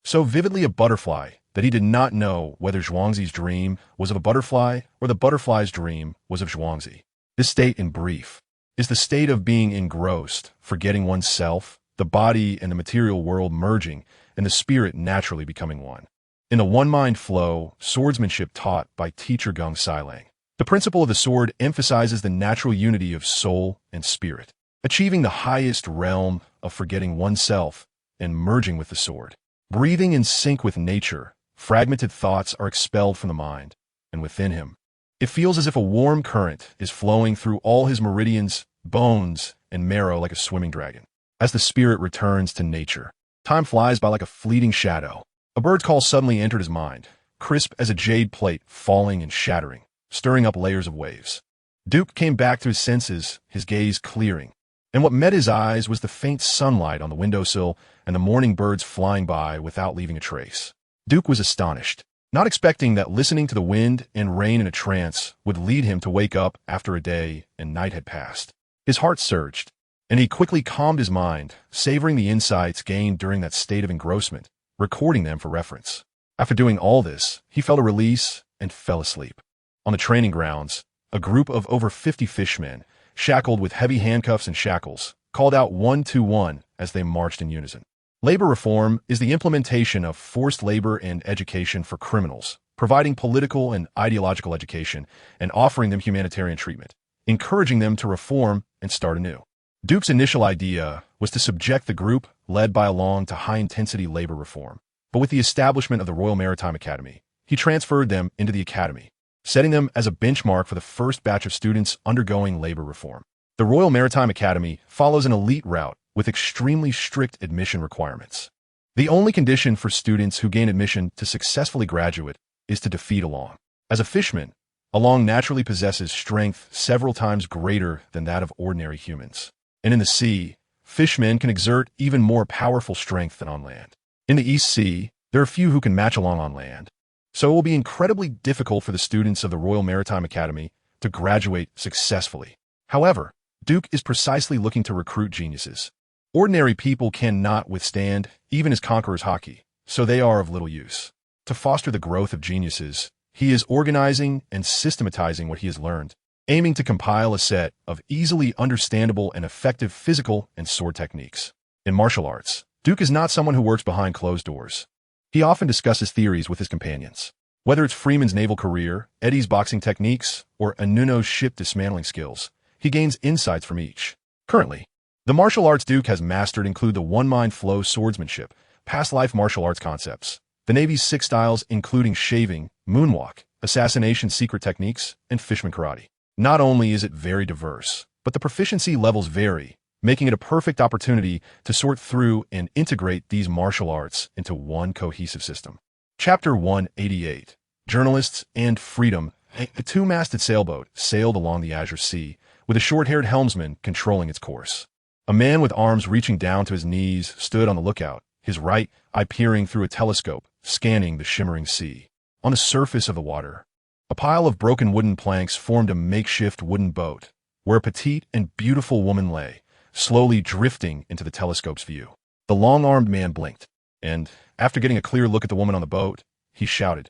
so vividly a butterfly that he did not know whether Zhuangzi's dream was of a butterfly or the butterfly's dream was of Zhuangzi. This state, in brief, is the state of being engrossed, forgetting oneself, the body and the material world merging, and the spirit naturally becoming one. In the one-mind flow, swordsmanship taught by teacher Gung Sailing, the principle of the sword emphasizes the natural unity of soul and spirit, achieving the highest realm of forgetting oneself and merging with the sword. Breathing in sync with nature, fragmented thoughts are expelled from the mind, and within him, it feels as if a warm current is flowing through all his meridians, bones, and marrow like a swimming dragon. As the spirit returns to nature, time flies by like a fleeting shadow. A bird's call suddenly entered his mind, crisp as a jade plate falling and shattering, stirring up layers of waves. Duke came back to his senses, his gaze clearing, and what met his eyes was the faint sunlight on the windowsill and the morning birds flying by without leaving a trace. Duke was astonished, not expecting that listening to the wind and rain in a trance would lead him to wake up after a day and night had passed. His heart surged, and he quickly calmed his mind, savoring the insights gained during that state of engrossment, recording them for reference. After doing all this, he felt a release and fell asleep. On the training grounds, a group of over 50 fishmen, shackled with heavy handcuffs and shackles, called out 1-2-1 as they marched in unison. Labor reform is the implementation of forced labor and education for criminals, providing political and ideological education and offering them humanitarian treatment, encouraging them to reform and start anew. Duke's initial idea was to subject the group led by Along to high-intensity labor reform, but with the establishment of the Royal Maritime Academy, he transferred them into the academy, setting them as a benchmark for the first batch of students undergoing labor reform. The Royal Maritime Academy follows an elite route with extremely strict admission requirements. The only condition for students who gain admission to successfully graduate is to defeat Along. As a fishman, Along naturally possesses strength several times greater than that of ordinary humans. And in the sea, fishmen can exert even more powerful strength than on land. In the East Sea, there are few who can match Along on land, so it will be incredibly difficult for the students of the Royal Maritime Academy to graduate successfully. However, Duke is precisely looking to recruit geniuses. Ordinary people cannot withstand even his Conqueror's Haki, so they are of little use. To foster the growth of geniuses, he is organizing and systematizing what he has learned, aiming to compile a set of easily understandable and effective physical and sword techniques. In martial arts, Duke is not someone who works behind closed doors. He often discusses theories with his companions. Whether it's Freeman's naval career, Eddie's boxing techniques, or Anuno's ship dismantling skills, he gains insights from each. Currently, the martial arts Duke has mastered include the one-mind flow swordsmanship, past-life martial arts concepts, the Navy's 6 styles including shaving, moonwalk, assassination secret techniques, and fishman karate. Not only is it very diverse, but the proficiency levels vary, making it a perfect opportunity to sort through and integrate these martial arts into one cohesive system. Chapter 188. Journalists and Freedom. A two-masted sailboat sailed along the Azure Sea, with a short-haired helmsman controlling its course. A man with arms reaching down to his knees stood on the lookout, his right eye peering through a telescope, scanning the shimmering sea. On the surface of the water, a pile of broken wooden planks formed a makeshift wooden boat, where a petite and beautiful woman lay, slowly drifting into the telescope's view. The long-armed man blinked, and, after getting a clear look at the woman on the boat, he shouted,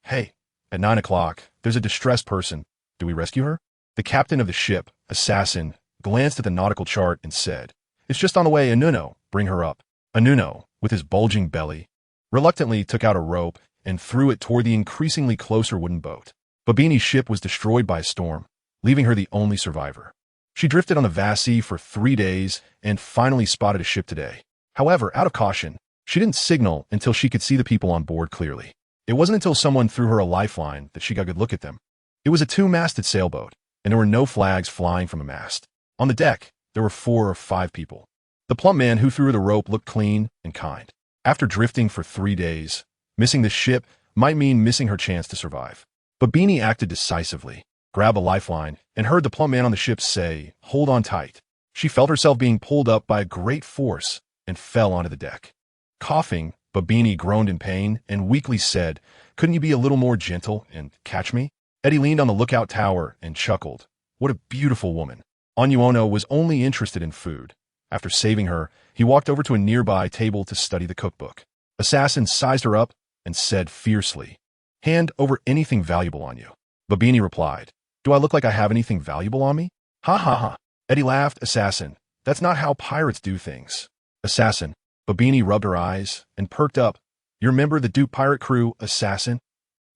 "Hey, at 9 o'clock, there's a distressed person. Do we rescue her?" The captain of the ship, Assassin, glanced at the nautical chart and said, "It's just on the way, Anuno, bring her up." Anuno, with his bulging belly, reluctantly took out a rope and threw it toward the increasingly closer wooden boat. Babini's ship was destroyed by a storm, leaving her the only survivor. She drifted on the vast sea for 3 days and finally spotted a ship today. However, out of caution, she didn't signal until she could see the people on board clearly. It wasn't until someone threw her a lifeline that she got a good look at them. It was a two-masted sailboat, and there were no flags flying from the mast. On the deck, there were 4 or 5 people. The plump man who threw her the rope looked clean and kind. After drifting for 3 days, missing the ship might mean missing her chance to survive. Babini acted decisively, grabbed a lifeline, and heard the plump man on the ship say, "Hold on tight." She felt herself being pulled up by a great force and fell onto the deck. Coughing, Babini groaned in pain and weakly said, "Couldn't you be a little more gentle and catch me?" Eddie leaned on the lookout tower and chuckled. What a beautiful woman. Onuono was only interested in food. After saving her, he walked over to a nearby table to study the cookbook. Assassin sized her up and said fiercely, "Hand over anything valuable on you." Babini replied, "Do I look like I have anything valuable on me?" "Ha ha ha." Eddie laughed. "Assassin, that's not how pirates do things." "Assassin." Babini rubbed her eyes and perked up. "You remember the Duke pirate crew, Assassin?"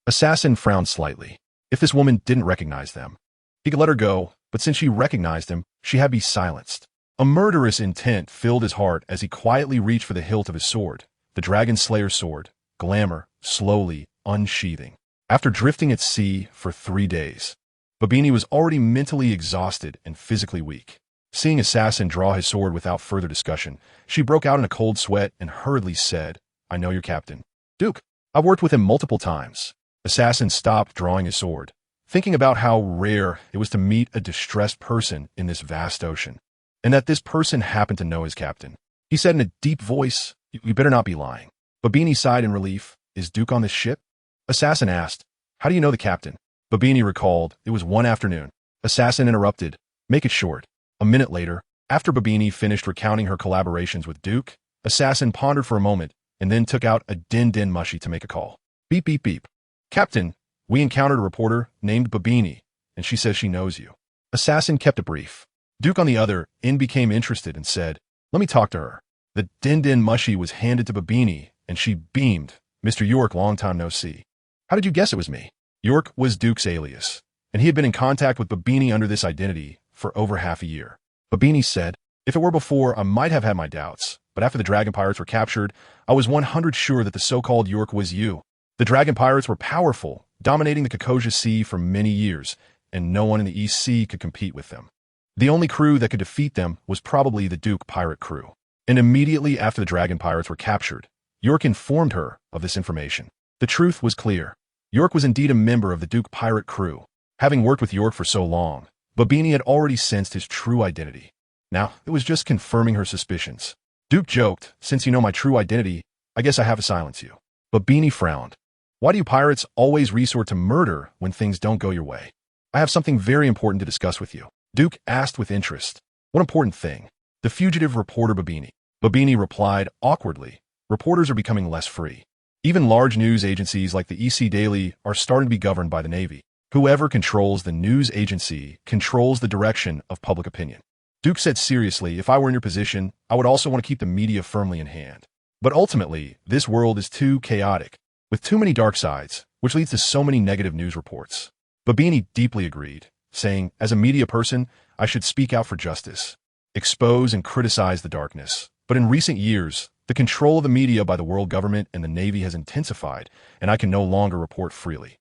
Assassin frowned slightly. If this woman didn't recognize them, he could let her go, but since she recognized him, she had to be silenced. A murderous intent filled his heart as he quietly reached for the hilt of his sword, the Dragon Slayer's sword, Glamour, slowly unsheathing. After drifting at sea for 3 days, Babini was already mentally exhausted and physically weak. Seeing Assassin draw his sword without further discussion, she broke out in a cold sweat and hurriedly said, "I know your captain. Duke, I've worked with him multiple times." Assassin stopped drawing his sword, thinking about how rare it was to meet a distressed person in this vast ocean, and that this person happened to know his captain. He said in a deep voice, "You better not be lying." Babini sighed in relief. "Is Duke on this ship?" Assassin asked, "How do you know the captain?" Babini recalled, "It was one afternoon." Assassin interrupted, "Make it short." A minute later, after Babini finished recounting her collaborations with Duke, Assassin pondered for a moment and then took out a din-din mushy to make a call. "Beep beep beep. Captain, we encountered a reporter named Babini, and she says she knows you." Assassin kept it brief. Duke on the other end became interested and said, "Let me talk to her." The din-din mushy was handed to Babini, and she beamed. "Mr. York, long time no see. How did you guess it was me?" York was Duke's alias, and he had been in contact with Babini under this identity for over half a year. Babini said, "If it were before, I might have had my doubts, but after the Dragon Pirates were captured, I was 100 sure that the so-called York was you. The Dragon Pirates were powerful, dominating the Kakoja Sea for many years, and no one in the East Sea could compete with them. The only crew that could defeat them was probably the Duke pirate crew. And immediately after the Dragon Pirates were captured, York informed her of this information. The truth was clear. York was indeed a member of the Duke pirate crew. Having worked with York for so long, Babini had already sensed his true identity. Now, it was just confirming her suspicions. Duke joked, "Since you know my true identity, I guess I have to silence you." Babini frowned. "Why do you pirates always resort to murder when things don't go your way?" "I have something very important to discuss with you." Duke asked with interest. "What important thing?" "The fugitive reporter Babini." Babini replied awkwardly, "Reporters are becoming less free. Even large news agencies like the EC Daily are starting to be governed by the Navy. Whoever controls the news agency controls the direction of public opinion. Duke said seriously, if I were in your position, I would also want to keep the media firmly in hand. But ultimately, this world is too chaotic, with too many dark sides, which leads to so many negative news reports. Babini deeply agreed, saying, as a media person, I should speak out for justice, expose and criticize the darkness. But in recent years, the control of the media by the world government and the Navy has intensified, and I can no longer report freely.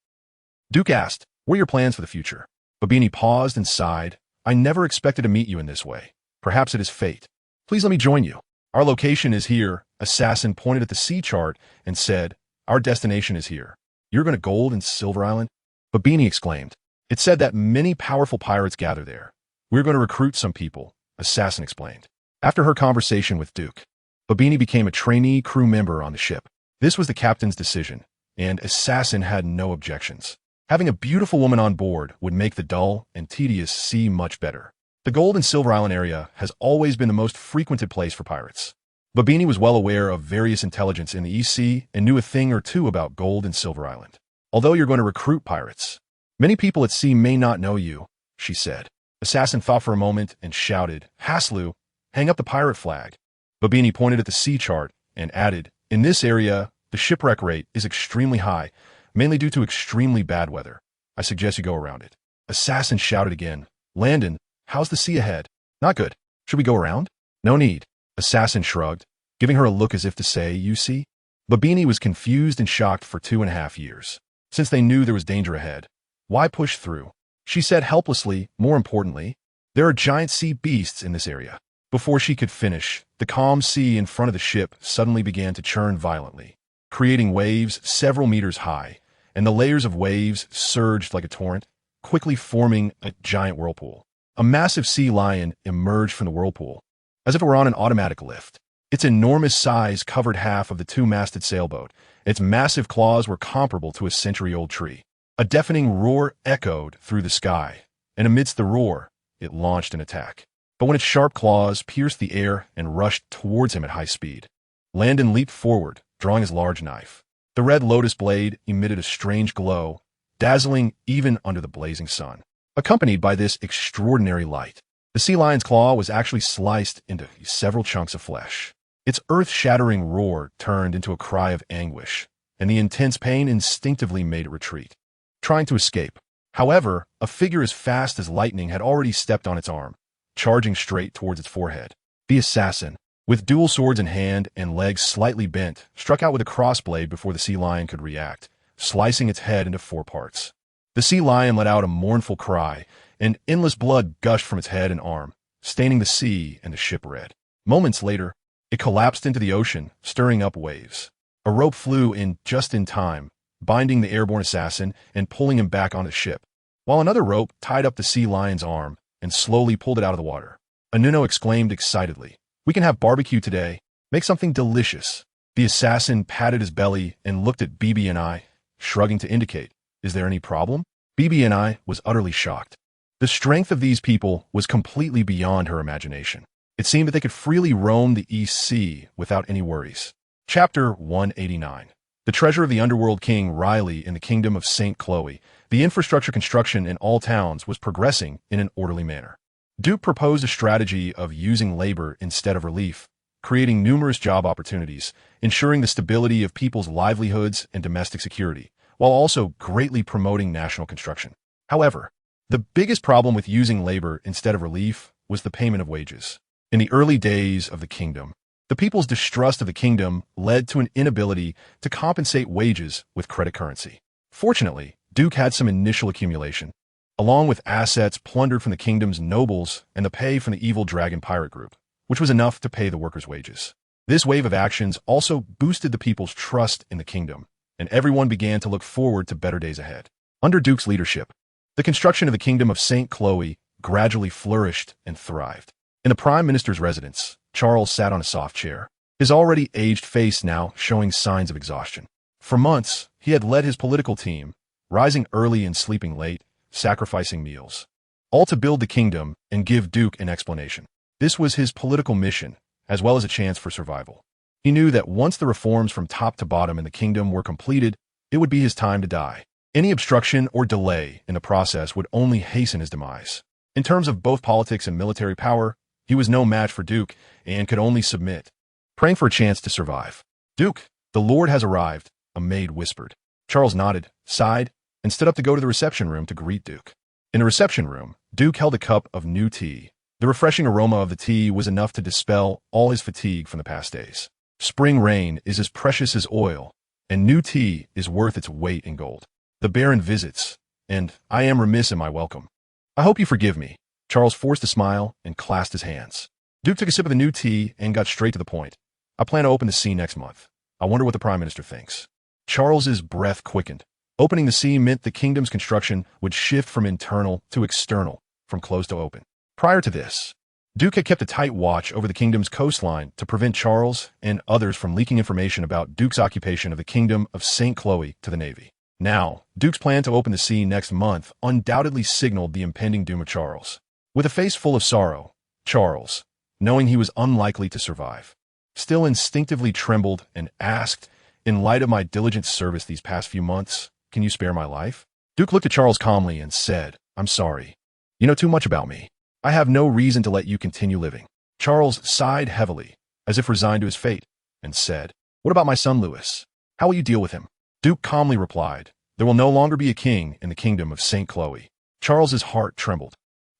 Duke asked, what are your plans for the future? Babini paused and sighed. I never expected to meet you in this way. Perhaps it is fate. Please let me join you. Our location is here. Assassin pointed at the sea chart and said, our destination is here. You're going to Gold and Silver Island? Babini exclaimed. It said that many powerful pirates gather there. We're going to recruit some people, Assassin explained. After her conversation with Duke, Babini became a trainee crew member on the ship. This was the captain's decision, and Assassin had no objections. Having a beautiful woman on board would make the dull and tedious sea much better. The Gold and Silver Island area has always been the most frequented place for pirates. Babini was well aware of various intelligence in the EC and knew a thing or two about Gold and Silver Island. Although you're going to recruit pirates, many people at sea may not know you, she said. Assassin thought for a moment and shouted, Haslu, hang up the pirate flag. Babini pointed at the sea chart and added, in this area, the shipwreck rate is extremely high, mainly due to extremely bad weather. I suggest you go around it. Assassin shouted again, Landon, how's the sea ahead? Not good. Should we go around? No need. Assassin shrugged, giving her a look as if to say, you see? Babini was confused and shocked for 2.5 years. Since they knew there was danger ahead, why push through? She said helplessly, more importantly, there are giant sea beasts in this area. Before she could finish, the calm sea in front of the ship suddenly began to churn violently, creating waves several meters high, and the layers of waves surged like a torrent, quickly forming a giant whirlpool. A massive sea lion emerged from the whirlpool, as if it were on an automatic lift. Its enormous size covered half of the two-masted sailboat. Its massive claws were comparable to a century-old tree. A deafening roar echoed through the sky, and amidst the roar, it launched an attack. But when its sharp claws pierced the air and rushed towards him at high speed, Landon leaped forward, drawing his large knife. The red lotus blade emitted a strange glow, dazzling even under the blazing sun. Accompanied by this extraordinary light, the sea lion's claw was actually sliced into several chunks of flesh. Its earth-shattering roar turned into a cry of anguish, and the intense pain instinctively made it retreat, trying to escape. However, a figure as fast as lightning had already stepped on its arm, charging straight towards its forehead. The assassin, with dual swords in hand and legs slightly bent, struck out with a crossblade before the sea lion could react, slicing its head into 4 parts. The sea lion let out a mournful cry, and endless blood gushed from its head and arm, staining the sea and the ship red. Moments later, it collapsed into the ocean, stirring up waves. A rope flew in just in time, binding the airborne assassin and pulling him back on the ship, while another rope tied up the sea lion's arm and slowly pulled it out of the water. Anuno exclaimed excitedly, we can have barbecue today. Make something delicious. The assassin patted his belly and looked at BB&I, shrugging to indicate, is there any problem? BB&I was utterly shocked. The strength of these people was completely beyond her imagination. It seemed that they could freely roam the East Sea without any worries. Chapter 189. The treasure of the underworld king Riley in the kingdom of St. Chloe. The infrastructure construction in all towns was progressing in an orderly manner. Duke proposed a strategy of using labor instead of relief, creating numerous job opportunities, ensuring the stability of people's livelihoods and domestic security, while also greatly promoting national construction. However, the biggest problem with using labor instead of relief was the payment of wages. In the early days of the kingdom, the people's distrust of the kingdom led to an inability to compensate wages with credit currency. Fortunately, Duke had some initial accumulation, along with assets plundered from the kingdom's nobles and the pay from the evil dragon pirate group, which was enough to pay the workers' wages. This wave of actions also boosted the people's trust in the kingdom, and everyone began to look forward to better days ahead. Under Duke's leadership, the construction of the kingdom of St. Chloe gradually flourished and thrived. In the prime minister's residence, Charles sat on a soft chair, his already aged face now showing signs of exhaustion. For months, he had led his political team, rising early and sleeping late, sacrificing meals, all to build the kingdom and give Duke an explanation. This was his political mission, as well as a chance for survival. He knew that once the reforms from top to bottom in the kingdom were completed, it would be his time to die. Any obstruction or delay in the process would only hasten his demise. In terms of both politics and military power, he was no match for Duke and could only submit, praying for a chance to survive. "Duke, the Lord has arrived," a maid whispered. Charles nodded, sighed, and stood up to go to the reception room to greet Duke. In the reception room, Duke held a cup of new tea. The refreshing aroma of the tea was enough to dispel all his fatigue from the past days. Spring rain is as precious as oil, and new tea is worth its weight in gold. "The Baron visits, and I am remiss in my welcome. I hope you forgive me." Charles forced a smile and clasped his hands. Duke took a sip of the new tea and got straight to the point. "I plan to open the sea next month. I wonder what the Prime Minister thinks." Charles's breath quickened. Opening the sea meant the kingdom's construction would shift from internal to external, from closed to open. Prior to this, Duke had kept a tight watch over the kingdom's coastline to prevent Charles and others from leaking information about Duke's occupation of the kingdom of St. Chloe to the Navy. Now, Duke's plan to open the sea next month undoubtedly signaled the impending doom of Charles. With a face full of sorrow, Charles, knowing he was unlikely to survive, still instinctively trembled and asked, "In light of my diligent service these past few months, can you spare my life?" Duke looked at Charles calmly and said, "I'm sorry. You know too much about me. I have no reason to let you continue living." Charles sighed heavily, as if resigned to his fate, and said, "What about my son Louis? How will you deal with him?" Duke calmly replied, "There will no longer be a king in the kingdom of St. Chloe." Charles's heart trembled,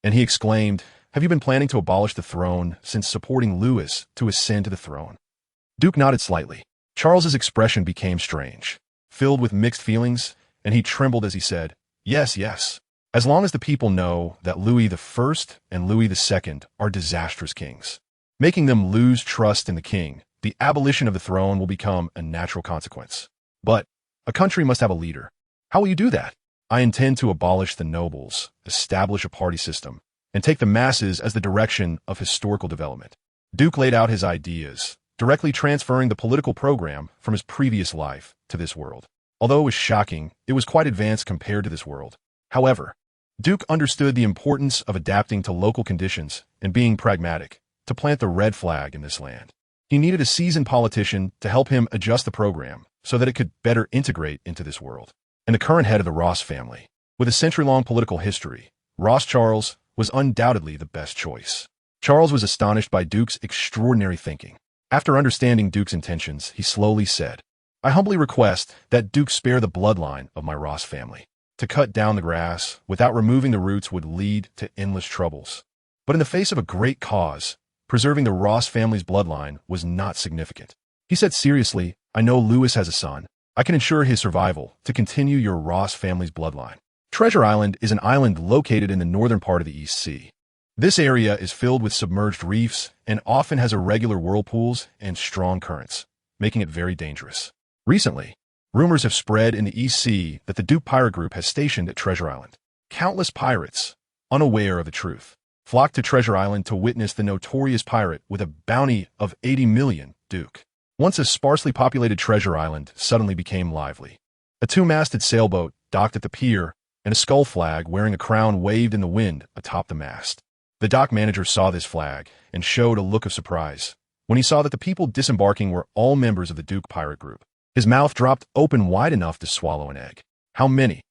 and he exclaimed, "Have you been planning to abolish the throne since supporting Louis to ascend to the throne?" Duke nodded slightly. Charles's expression became strange, filled with mixed feelings, and he trembled as he said, "Yes, yes. As long as the people know that Louis I and Louis II are disastrous kings, making them lose trust in the king, the abolition of the throne will become a natural consequence. But a country must have a leader. How will you do that?" "I intend to abolish the nobles, establish a party system, and take the masses as the direction of historical development." Duke laid out his ideas, directly transferring the political program from his previous life to this world. Although it was shocking, it was quite advanced compared to this world. However, Duke understood the importance of adapting to local conditions and being pragmatic to plant the red flag in this land. He needed a seasoned politician to help him adjust the program so that it could better integrate into this world. And the current head of the Ross family, with a century-long political history, Ross Charles, was undoubtedly the best choice. Charles was astonished by Duke's extraordinary thinking. After understanding Duke's intentions, he slowly said, "I humbly request that Duke spare the bloodline of my Ross family. To cut down the grass without removing the roots would lead to endless troubles. But in the face of a great cause, preserving the Ross family's bloodline was not significant." He said seriously, "I know Louis has a son. I can ensure his survival to continue your Ross family's bloodline." Treasure Island is an island located in the northern part of the East Sea. This area is filled with submerged reefs and often has irregular whirlpools and strong currents, making it very dangerous. Recently, rumors have spread in the East Sea that the Duke pirate group has stationed at Treasure Island. Countless pirates, unaware of the truth, flocked to Treasure Island to witness the notorious pirate with a bounty of 80 million, Duke. Once a sparsely populated Treasure Island suddenly became lively. A two-masted sailboat docked at the pier, and a skull flag wearing a crown waved in the wind atop the mast. The dock manager saw this flag and showed a look of surprise when he saw that the people disembarking were all members of the Duke pirate group. His mouth dropped open wide enough to swallow an egg. How many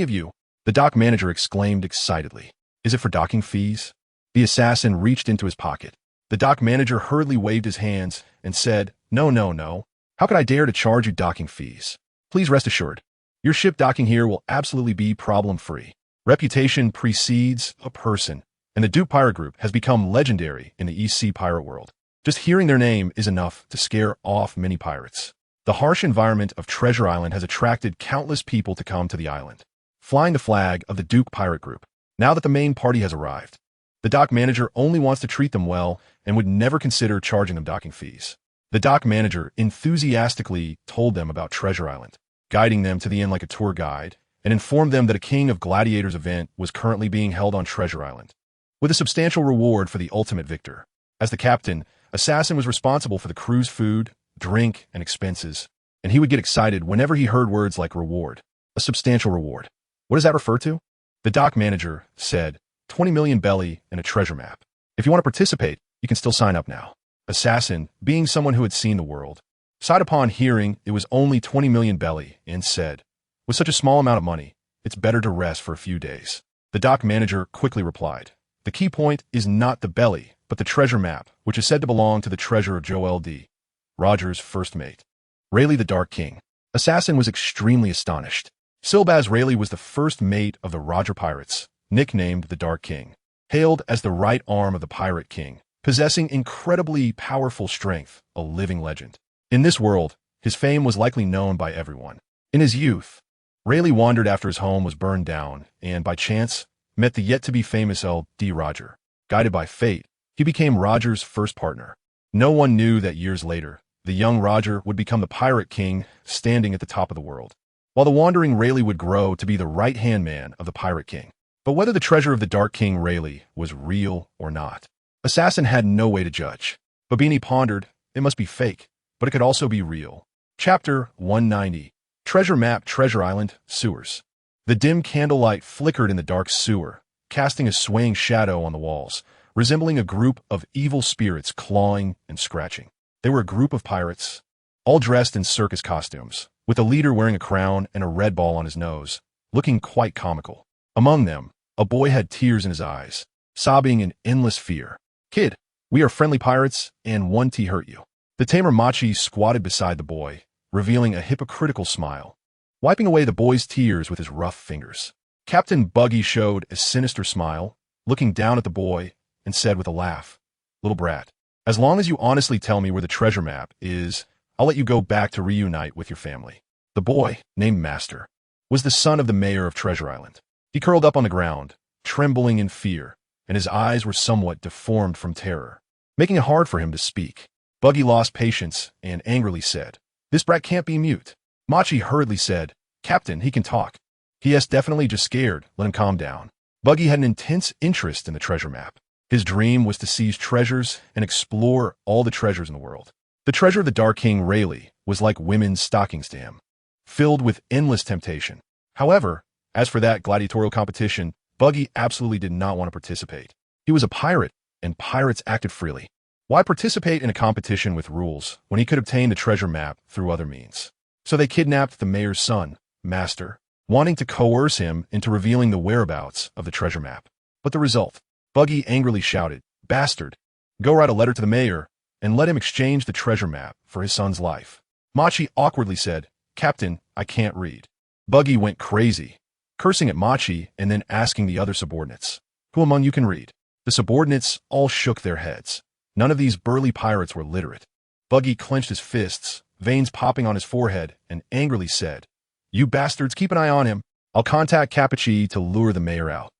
of you?" the dock manager exclaimed excitedly. "Is it for docking fees?" The assassin reached into his pocket. The dock manager hurriedly waved his hands and said, No. How could I dare to charge you docking fees? Please rest assured, your ship docking here will absolutely be problem-free. Reputation precedes a person, and the Duke pirate group has become legendary in the East Sea pirate world. Just hearing their name is enough to scare off many pirates. The harsh environment of Treasure Island has attracted countless people to come to the island, flying the flag of the Duke pirate group. Now that the main party has arrived, the dock manager only wants to treat them well and would never consider charging them docking fees. The dock manager enthusiastically told them about Treasure Island, guiding them to the inn like a tour guide, and informed them that a King of Gladiators event was currently being held on Treasure Island, with a substantial reward for the ultimate victor. As the captain, Assassin was responsible for the crew's food, drink, and expenses, and he would get excited whenever he heard words like reward. A substantial reward. What does that refer to? The dock manager said, 20 million belly and a treasure map. If you want to participate, you can still sign up now. Assassin, being someone who had seen the world, sighed upon hearing it was only 20 million belly and said, "With such a small amount of money, it's better to rest for a few days." The dock manager quickly replied, "The key point is not the belly, but the treasure map, which is said to belong to the treasurer Joel D. Roger's first mate, Rayleigh the Dark King." Assassin was extremely astonished. Silbaz Rayleigh was the first mate of the Roger pirates, nicknamed the Dark King, hailed as the right arm of the Pirate King, possessing incredibly powerful strength, a living legend. In this world, his fame was likely known by everyone. In his youth, Rayleigh wandered after his home was burned down and, by chance, met the yet-to-be-famous L.D. Roger. Guided by fate, he became Roger's first partner. No one knew that years later, the young Roger would become the Pirate King, standing at the top of the world, while the wandering Rayleigh would grow to be the right-hand man of the Pirate King. But whether the treasure of the Dark King Rayleigh was real or not, Assassin had no way to judge. Babini pondered, it must be fake, but it could also be real. Chapter 190. Treasure Map, Treasure Island, Sewers. The dim candlelight flickered in the dark sewer, casting a swaying shadow on the walls, resembling a group of evil spirits clawing and scratching. They were a group of pirates, all dressed in circus costumes, with the leader wearing a crown and a red ball on his nose, looking quite comical. Among them, a boy had tears in his eyes, sobbing in endless fear. "Kid, we are friendly pirates, and one T hurt you." The tamer Machi squatted beside the boy, revealing a hypocritical smile, wiping away the boy's tears with his rough fingers. Captain Buggy showed a sinister smile, looking down at the boy, and said with a laugh, "Little brat, as long as you honestly tell me where the treasure map is, I'll let you go back to reunite with your family." The boy, named Master, was the son of the mayor of Treasure Island. He curled up on the ground, trembling in fear, and his eyes were somewhat deformed from terror, making it hard for him to speak. Buggy lost patience and angrily said, "This brat can't be mute." Machi hurriedly said, "Captain, he can talk. He is definitely just scared. Let him calm down." Buggy had an intense interest in the treasure map. His dream was to seize treasures and explore all the treasures in the world. The treasure of the Dark King Rayleigh was like women's stockings to him, filled with endless temptation. However, as for that gladiatorial competition, Buggy absolutely did not want to participate. He was a pirate, and pirates acted freely. Why participate in a competition with rules when he could obtain the treasure map through other means? So they kidnapped the mayor's son, Master, wanting to coerce him into revealing the whereabouts of the treasure map. But the result? Buggy angrily shouted, "Bastard, go write a letter to the mayor and let him exchange the treasure map for his son's life." Machi awkwardly said, "Captain, I can't read." Buggy went crazy, cursing at Machi and then asking the other subordinates, "Who among you can read?" The subordinates all shook their heads. None of these burly pirates were literate. Buggy clenched his fists, veins popping on his forehead, and angrily said, "You bastards, keep an eye on him. I'll contact Capucci to lure the mayor out."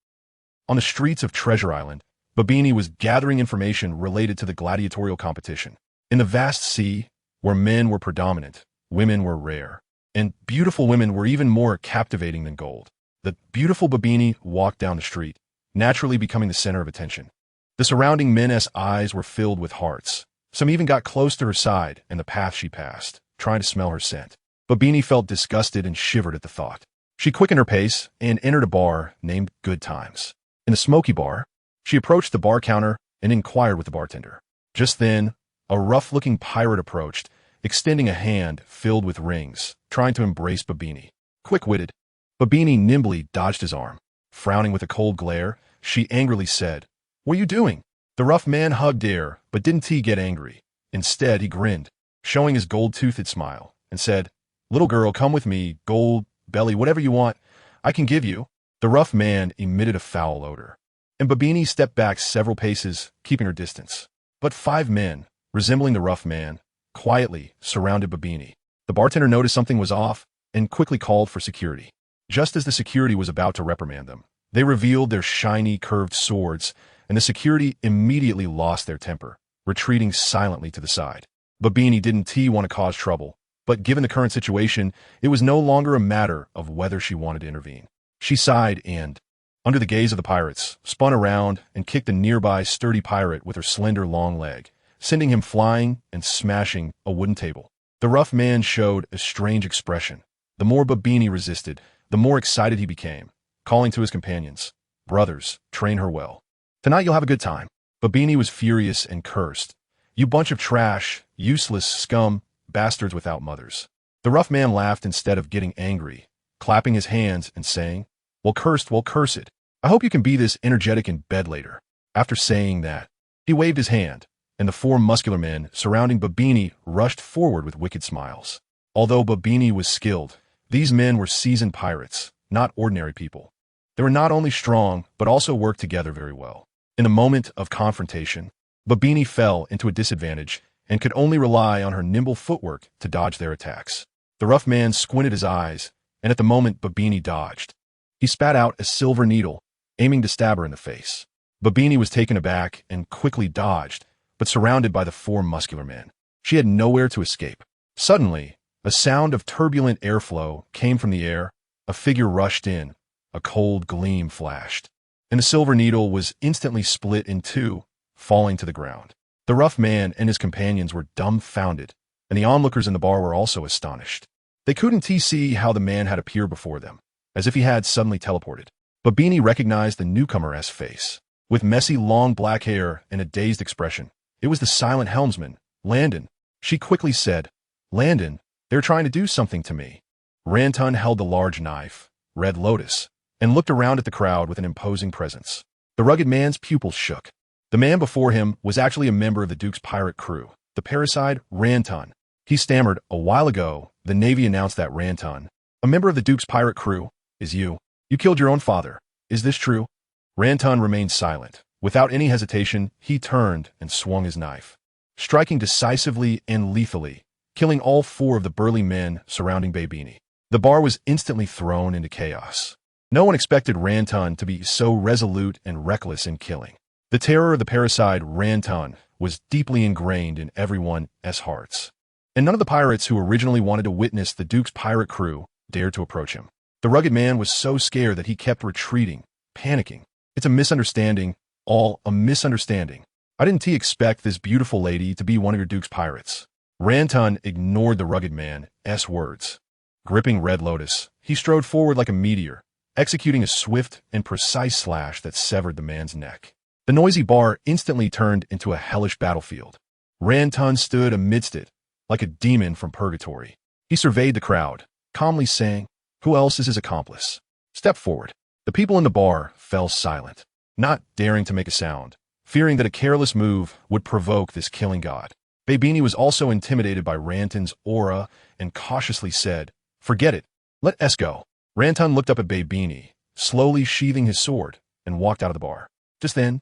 On the streets of Treasure Island, Babini was gathering information related to the gladiatorial competition. In the vast sea, where men were predominant, women were rare, and beautiful women were even more captivating than gold. The beautiful Babini walked down the street, naturally becoming the center of attention. The surrounding men's eyes were filled with hearts. Some even got close to her side and the path she passed, trying to smell her scent. Babini felt disgusted and shivered at the thought. She quickened her pace and entered a bar named Good Times. In the smoky bar, she approached the bar counter and inquired with the bartender. Just then, a rough-looking pirate approached, extending a hand filled with rings, trying to embrace Babini. Quick-witted, Babini nimbly dodged his arm. Frowning with a cold glare, she angrily said, "What are you doing?" The rough man hugged air, but didn't he get angry. Instead, he grinned, showing his gold-toothed smile, and said, "Little girl, come with me, gold, belly, whatever you want, I can give you." The rough man emitted a foul odor, and Babini stepped back several paces, keeping her distance. But 5 men, resembling the rough man, quietly surrounded Babini. The bartender noticed something was off and quickly called for security. Just as the security was about to reprimand them, they revealed their shiny, curved swords, and the security immediately lost their temper, retreating silently to the side. Babini didn't want to cause trouble, but given the current situation, it was no longer a matter of whether she wanted to intervene. She sighed and, under the gaze of the pirates, spun around and kicked a nearby sturdy pirate with her slender long leg, sending him flying and smashing a wooden table. The rough man showed a strange expression. The more Babini resisted, the more excited he became, calling to his companions, "Brothers, train her well. Tonight you'll have a good time." Babini was furious and cursed, You bunch of trash, useless scum, bastards without mothers. The rough man laughed instead of getting angry, clapping his hands and saying, well, curse it. I hope you can be this energetic in bed later. After saying that, he waved his hand, and the four muscular men surrounding Babini rushed forward with wicked smiles. Although Babini was skilled, these men were seasoned pirates, not ordinary people. They were not only strong, but also worked together very well. In a moment of confrontation, Babini fell into a disadvantage and could only rely on her nimble footwork to dodge their attacks. The rough man squinted his eyes, and at the moment Babini dodged, he spat out a silver needle, aiming to stab her in the face. Babini was taken aback and quickly dodged, but surrounded by the four muscular men. She had nowhere to escape. Suddenly, a sound of turbulent airflow came from the air, a figure rushed in, a cold gleam flashed, and the silver needle was instantly split in two, falling to the ground. The rough man and his companions were dumbfounded, and the onlookers in the bar were also astonished. They couldn't see how the man had appeared before them, as if he had suddenly teleported. Babini recognized the newcomer's face. With messy, long black hair and a dazed expression, it was the silent helmsman, Landon. She quickly said, Landon, they're trying to do something to me. Ranton held the large knife, Red Lotus, and looked around at the crowd with an imposing presence. The rugged man's pupils shook. The man before him was actually a member of the Duke's pirate crew, the parricide Ranton. He stammered, a while ago, the Navy announced that Ranton, a member of the Duke's pirate crew, is you. You killed your own father. Is this true? Ranton remained silent. Without any hesitation, he turned and swung his knife, striking decisively and lethally, killing all four of the burly men surrounding Babini. The bar was instantly thrown into chaos. No one expected Ranton to be so resolute and reckless in killing. The terror of the parricide Ranton was deeply ingrained in everyone's hearts, and none of the pirates who originally wanted to witness the Duke's pirate crew dared to approach him. The rugged man was so scared that he kept retreating, panicking. It's a misunderstanding, all a misunderstanding. I didn't expect this beautiful lady to be one of your Duke's pirates. Ranton ignored the rugged man's words. Gripping Red Lotus, he strode forward like a meteor, executing a swift and precise slash that severed the man's neck. The noisy bar instantly turned into a hellish battlefield. Ranton stood amidst it, like a demon from purgatory. He surveyed the crowd, calmly saying, who else is his accomplice? Step forward. The people in the bar fell silent, not daring to make a sound, fearing that a careless move would provoke this killing god. Babini was also intimidated by Ranton's aura and cautiously said, forget it. Let us go. Ranton looked up at Babini, slowly sheathing his sword, and walked out of the bar. Just then,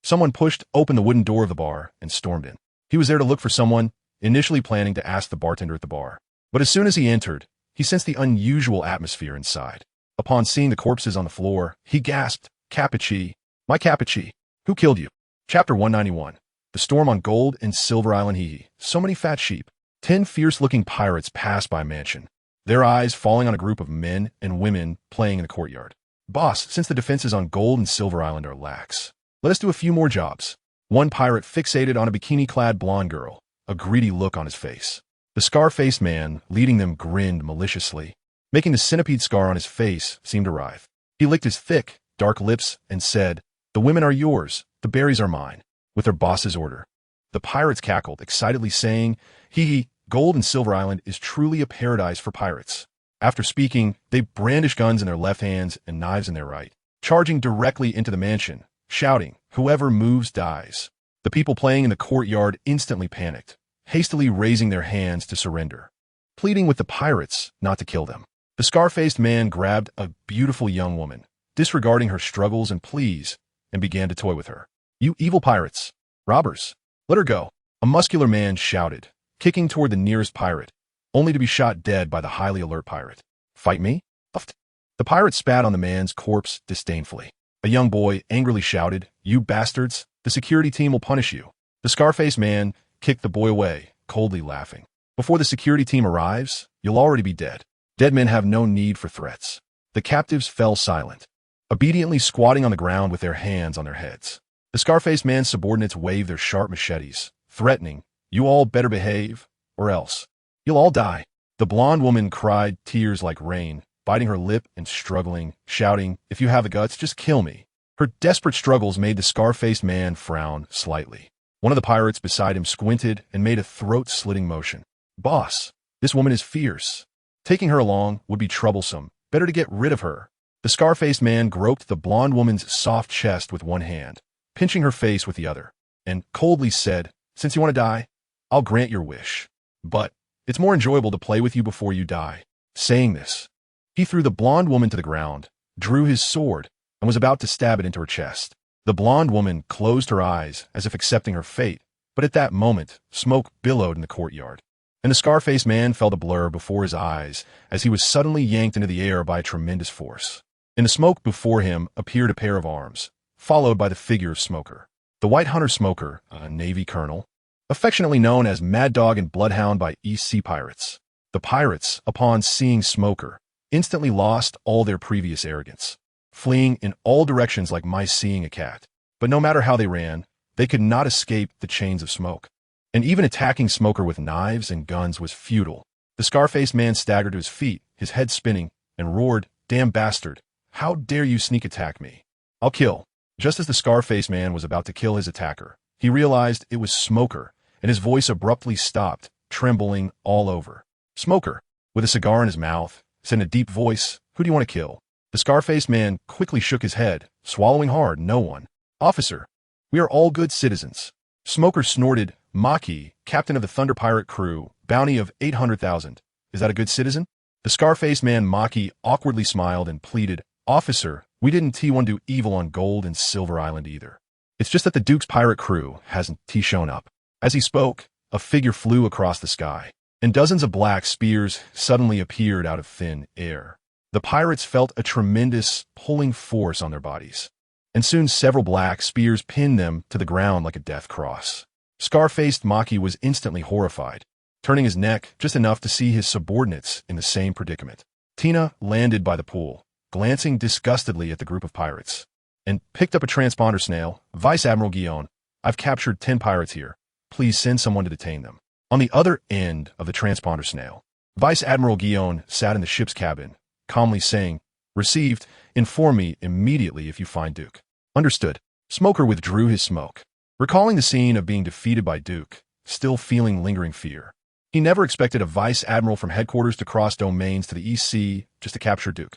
someone pushed open the wooden door of the bar and stormed in. He was there to look for someone, initially planning to ask the bartender at the bar. But as soon as he entered, he sensed the unusual atmosphere inside. Upon seeing the corpses on the floor, he gasped, Capucci, my Capucci, who killed you? Chapter 191. The storm on Gold and Silver Island. Hee. So many fat sheep. 10 fierce-looking pirates passed by a mansion, their eyes falling on a group of men and women playing in the courtyard. Boss, since the defenses on Gold and Silver Island are lax, let us do a few more jobs. One pirate fixated on a bikini-clad blonde girl, a greedy look on his face. The scar-faced man leading them grinned maliciously, making the centipede scar on his face seem to writhe. He licked his thick, dark lips and said, the women are yours, the berries are mine, with their boss's order. The pirates cackled, excitedly saying, hee, Gold and Silver Island is truly a paradise for pirates. After speaking, they brandished guns in their left hands and knives in their right, charging directly into the mansion, shouting, whoever moves dies. The people playing in the courtyard instantly panicked, hastily raising their hands to surrender, pleading with the pirates not to kill them. The scar-faced man grabbed a beautiful young woman, disregarding her struggles and pleas, and began to toy with her. You evil pirates! Robbers! Let her go! A muscular man shouted, kicking toward the nearest pirate, only to be shot dead by the highly alert pirate. Fight me? Uffed. The pirate spat on the man's corpse disdainfully. A young boy angrily shouted, you bastards! The security team will punish you. The scar-faced man kicked the boy away, coldly laughing. Before the security team arrives, you'll already be dead. Dead men have no need for threats. The captives fell silent, obediently squatting on the ground with their hands on their heads. The scar-faced man's subordinates waved their sharp machetes, threatening, you all better behave, or else. You'll all die. The blonde woman cried, tears like rain, biting her lip and struggling, shouting, if you have the guts, just kill me. Her desperate struggles made the scar-faced man frown slightly. One of the pirates beside him squinted and made a throat-slitting motion. Boss, this woman is fierce. Taking her along would be troublesome. Better to get rid of her. The scar-faced man groped the blonde woman's soft chest with one hand, pinching her face with the other, and coldly said, "Since you want to die, I'll grant your wish. But it's more enjoyable to play with you before you die." Saying this, he threw the blonde woman to the ground, drew his sword, and was about to stab it into her chest. The blonde woman closed her eyes as if accepting her fate, but at that moment, smoke billowed in the courtyard, and the scar-faced man felt a blur before his eyes as he was suddenly yanked into the air by a tremendous force. In the smoke before him appeared a pair of arms, followed by the figure of Smoker. The White Hunter Smoker, a Navy colonel, affectionately known as Mad Dog and Bloodhound by East Sea pirates. The pirates, upon seeing Smoker, instantly lost all their previous arrogance, fleeing in all directions like mice seeing a cat. But no matter how they ran, they could not escape the chains of smoke. And even attacking Smoker with knives and guns was futile. The scar-faced man staggered to his feet, his head spinning, and roared, "Damn bastard! How dare you sneak attack me? I'll kill." Just as the scar-faced man was about to kill his attacker, he realized it was Smoker, and his voice abruptly stopped, trembling all over. Smoker, with a cigar in his mouth, said in a deep voice, "Who do you want to kill?" The scar-faced man quickly shook his head, swallowing hard. "No one. Officer, we are all good citizens." Smoker snorted, "Haki, captain of the Thunder Pirate crew, bounty of 800,000. Is that a good citizen?" The scar-faced man Haki awkwardly smiled and pleaded, "Officer, we didn't T1 do evil on Gold and Silver Island either. It's just that the Duke's pirate crew hasn't shown up." As he spoke, a figure flew across the sky, and dozens of black spears suddenly appeared out of thin air. The pirates felt a tremendous pulling force on their bodies, and soon several black spears pinned them to the ground like a death cross. Scar-faced Haki was instantly horrified, turning his neck just enough to see his subordinates in the same predicament. Tina landed by the pool, glancing disgustedly at the group of pirates, and picked up a transponder snail. "Vice Admiral Guillaume, I've captured 10 pirates here. Please send someone to detain them." On the other end of the transponder snail, Vice Admiral Guillaume sat in the ship's cabin, calmly saying, "Received. Inform me immediately if you find Duke." "Understood." Smoker withdrew his smoke, recalling the scene of being defeated by Duke, still feeling lingering fear. He never expected a vice admiral from headquarters to cross domains to the East Sea just to capture Duke.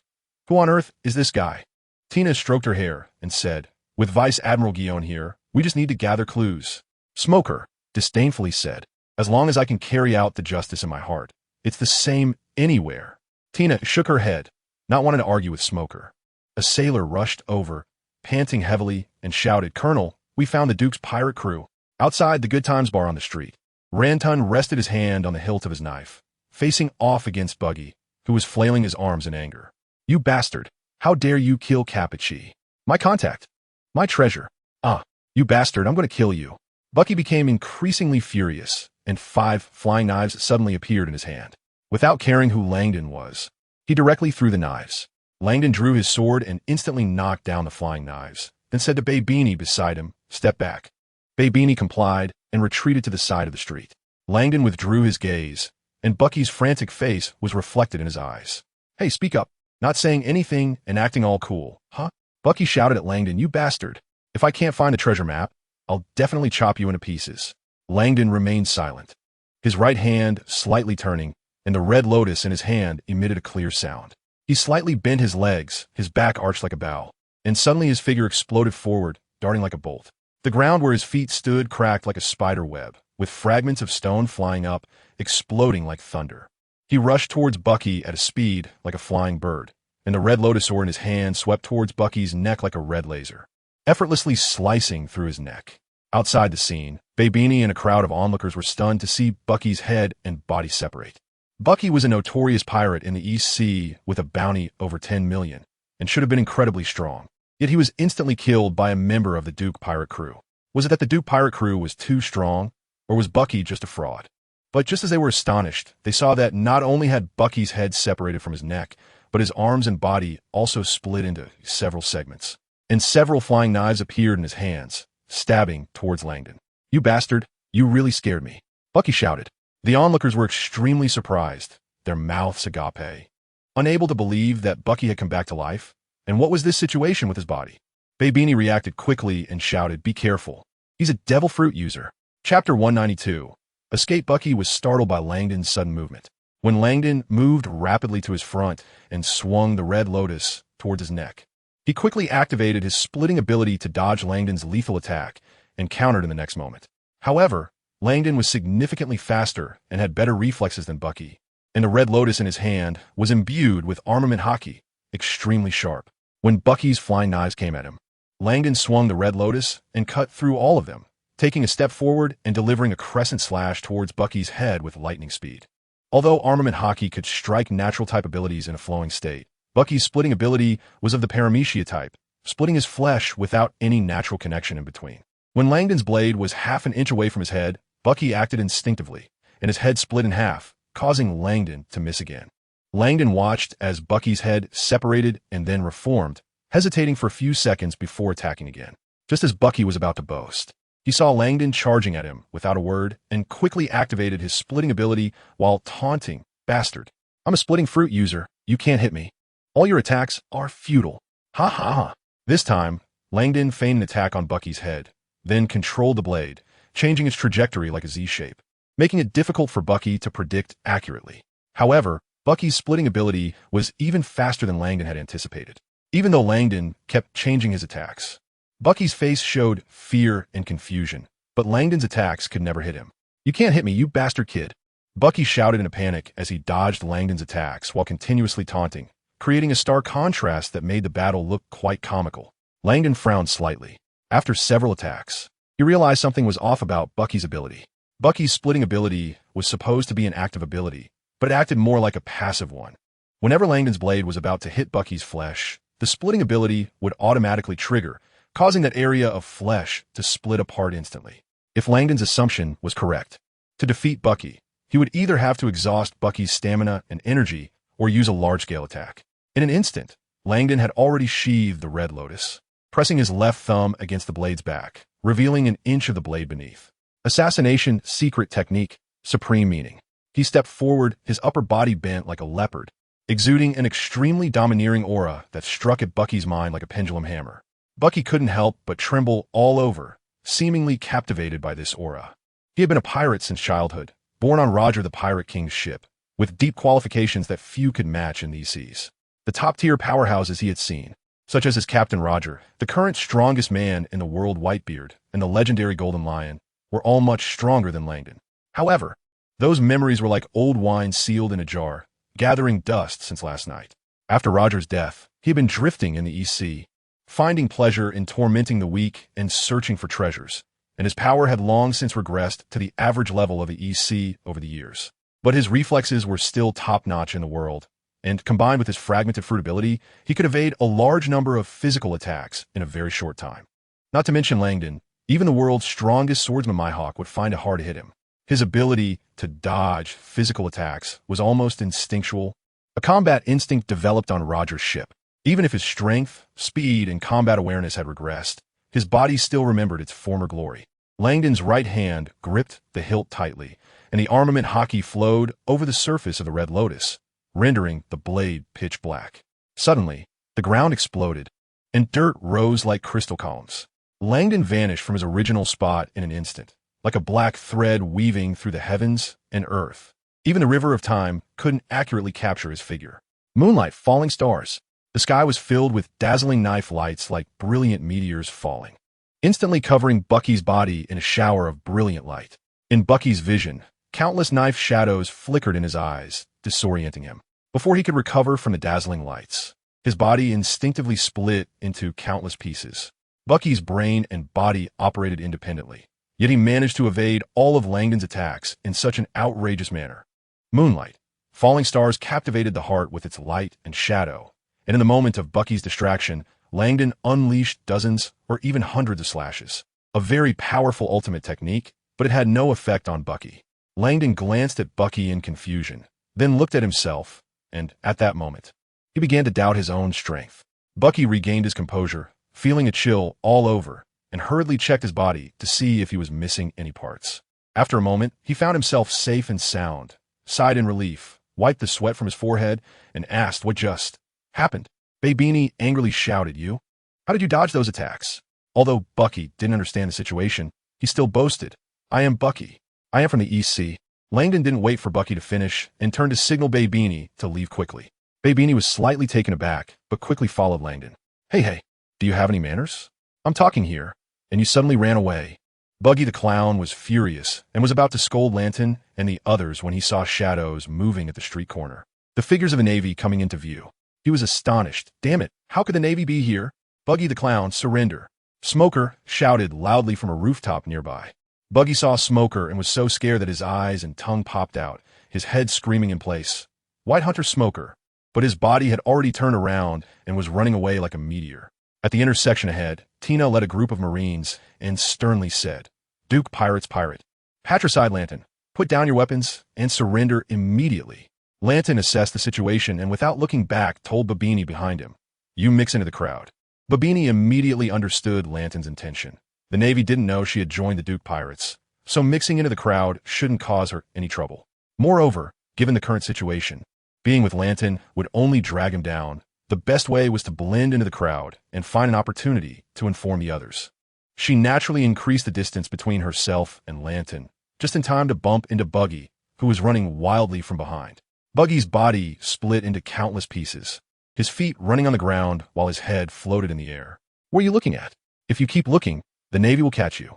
"Who on earth is this guy?" Tina stroked her hair and said, "With Vice Admiral Guillaume here, we just need to gather clues." Smoker disdainfully said, "As long as I can carry out the justice in my heart, it's the same anywhere." Tina shook her head, not wanting to argue with Smoker. A sailor rushed over, panting heavily, and shouted, "Colonel, we found the Duke's pirate crew outside the Good Times bar on the street." Ranton rested his hand on the hilt of his knife, facing off against Buggy, who was flailing his arms in anger. "You bastard! How dare you kill Capichi? My contact! My treasure! Ah, you bastard, I'm going to kill you." Bucky became increasingly furious, and 5 flying knives suddenly appeared in his hand. Without caring who Langdon was, he directly threw the knives. Langdon drew his sword and instantly knocked down the flying knives, then said to Beanie beside him, "Step back." Beanie complied and retreated to the side of the street. Langdon withdrew his gaze, and Bucky's frantic face was reflected in his eyes. "Hey, speak up. Not saying anything and acting all cool, huh?" Bucky shouted at Langdon, "You bastard. If I can't find the treasure map, I'll definitely chop you into pieces." Langdon remained silent, his right hand slightly turning, and the red lotus in his hand emitted a clear sound. He slightly bent his legs, his back arched like a bow, and suddenly his figure exploded forward, darting like a bolt. The ground where his feet stood cracked like a spider web, with fragments of stone flying up, exploding like thunder. He rushed towards Bucky at a speed like a flying bird, and the red lotus sword in his hand swept towards Bucky's neck like a red laser, effortlessly slicing through his neck. Outside the scene, Beanie and a crowd of onlookers were stunned to see Bucky's head and body separate. Bucky was a notorious pirate in the East Sea with a bounty over 10 million, and should have been incredibly strong. Yet he was instantly killed by a member of the Duke pirate crew. Was it that the Duke pirate crew was too strong, or was Bucky just a fraud? But just as they were astonished, they saw that not only had Bucky's head separated from his neck, but his arms and body also split into several segments, and several flying knives appeared in his hands, stabbing towards Langdon. "You bastard, you really scared me," Bucky shouted. The onlookers were extremely surprised, their mouths agape, unable to believe that Bucky had come back to life. And what was this situation with his body? Beanie reacted quickly and shouted, "Be careful. He's a devil fruit user." Chapter 192. Escape. Bucky was startled by Langdon's sudden movement. When Langdon moved rapidly to his front and swung the Red Lotus towards his neck, he quickly activated his splitting ability to dodge Langdon's lethal attack and countered in the next moment. However, Langdon was significantly faster and had better reflexes than Bucky, and the Red Lotus in his hand was imbued with armament Haki, extremely sharp. When Bucky's flying knives came at him, Langdon swung the Red Lotus and cut through all of them, taking a step forward and delivering a crescent slash towards Bucky's head with lightning speed. Although armament Haki could strike natural type abilities in a flowing state, Bucky's splitting ability was of the paramecia type, splitting his flesh without any natural connection in between. When Langdon's blade was half an inch away from his head, Bucky acted instinctively, and his head split in half, causing Langdon to miss again. Langdon watched as Bucky's head separated and then reformed, hesitating for a few seconds before attacking again. Just as Bucky was about to boast, he saw Langdon charging at him without a word and quickly activated his splitting ability while taunting, "Bastard. I'm a splitting fruit user. You can't hit me. All your attacks are futile. Ha ha ha." This time, Langdon feigned an attack on Bucky's head, then controlled the blade, changing its trajectory like a Z-shape, making it difficult for Bucky to predict accurately. However, Bucky's splitting ability was even faster than Langdon had anticipated. Even though Langdon kept changing his attacks, Bucky's face showed fear and confusion, but Langdon's attacks could never hit him. "You can't hit me, you bastard kid." Bucky shouted in a panic as he dodged Langdon's attacks while continuously taunting, creating a stark contrast that made the battle look quite comical. Langdon frowned slightly. After several attacks, he realized something was off about Bucky's ability. Bucky's splitting ability was supposed to be an active ability, but it acted more like a passive one. Whenever Langdon's blade was about to hit Bucky's flesh, the splitting ability would automatically trigger, causing that area of flesh to split apart instantly. If Langdon's assumption was correct, to defeat Bucky, he would either have to exhaust Bucky's stamina and energy or use a large-scale attack. In an instant, Langdon had already sheathed the Red Lotus, pressing his left thumb against the blade's back, revealing an inch of the blade beneath. Assassination secret technique, supreme meaning. He stepped forward, his upper body bent like a leopard, exuding an extremely domineering aura that struck at Bucky's mind like a pendulum hammer. Bucky couldn't help but tremble all over, seemingly captivated by this aura. He had been a pirate since childhood, born on Roger the Pirate King's ship, with deep qualifications that few could match in these seas. The top-tier powerhouses he had seen, such as his Captain Roger, the current strongest man in the world Whitebeard, and the legendary Golden Lion, were all much stronger than Langdon. However, those memories were like old wine sealed in a jar, gathering dust since last night. After Roger's death, he had been drifting in the East Sea, finding pleasure in tormenting the weak and searching for treasures, and his power had long since regressed to the average level of the East Sea over the years. But his reflexes were still top-notch in the world, and combined with his fragmented fruit ability, he could evade a large number of physical attacks in a very short time. Not to mention Langdon, even the world's strongest swordsman Mihawk would find it hard to hit him. His ability to dodge physical attacks was almost instinctual, a combat instinct developed on Roger's ship. Even if his strength, speed, and combat awareness had regressed, his body still remembered its former glory. Langdon's right hand gripped the hilt tightly, and the armament Haki flowed over the surface of the Red Lotus, rendering the blade pitch black. Suddenly, the ground exploded, and dirt rose like crystal columns. Langdon vanished from his original spot in an instant, like a black thread weaving through the heavens and earth. Even the river of time couldn't accurately capture his figure. Moonlight, falling stars. The sky was filled with dazzling knife lights like brilliant meteors falling, instantly covering Bucky's body in a shower of brilliant light. In Bucky's vision, countless knife shadows flickered in his eyes, disorienting him. Before he could recover from the dazzling lights, his body instinctively split into countless pieces. Bucky's brain and body operated independently, yet he managed to evade all of Langdon's attacks in such an outrageous manner. Moonlight, falling stars captivated the heart with its light and shadow, and in the moment of Bucky's distraction, Langdon unleashed dozens or even hundreds of slashes. A very powerful ultimate technique, but it had no effect on Bucky. Langdon glanced at Bucky in confusion, then looked at himself, and at that moment, he began to doubt his own strength. Bucky regained his composure, feeling a chill all over, and hurriedly checked his body to see if he was missing any parts. After a moment, he found himself safe and sound, sighed in relief, wiped the sweat from his forehead, and asked what just happened. Babini angrily shouted, "You? How did you dodge those attacks?" Although Bucky didn't understand the situation, he still boasted, I am Bucky. I am from the East Sea. Langdon didn't wait for Bucky to finish and turned to signal Beanie to leave quickly. Beanie was slightly taken aback, but quickly followed Langdon. Hey, do you have any manners? I'm talking here, and you suddenly ran away. Buggy the Clown was furious and was about to scold Lantern and the others when he saw shadows moving at the street corner. The figures of the Navy coming into view. He was astonished. Damn it, how could the Navy be here? Buggy the Clown, surrender. Smoker shouted loudly from a rooftop nearby. Buggy saw Smoker and was so scared that his eyes and tongue popped out, his head screaming in place. White Hunter Smoker. But his body had already turned around and was running away like a meteor. At the intersection ahead, Tina led a group of Marines and sternly said, Duke Pirates Pirate. Patricide Lantern, put down your weapons and surrender immediately. Lantern assessed the situation and without looking back told Beanie behind him, you mix into the crowd. Beanie immediately understood Lantern's intention. The Navy didn't know she had joined the Duke Pirates, so mixing into the crowd shouldn't cause her any trouble. Moreover, given the current situation, being with Lantern would only drag him down. The best way was to blend into the crowd and find an opportunity to inform the others. She naturally increased the distance between herself and Lantern, just in time to bump into Buggy, who was running wildly from behind. Buggy's body split into countless pieces, his feet running on the ground while his head floated in the air. What are you looking at? If you keep looking, the Navy will catch you.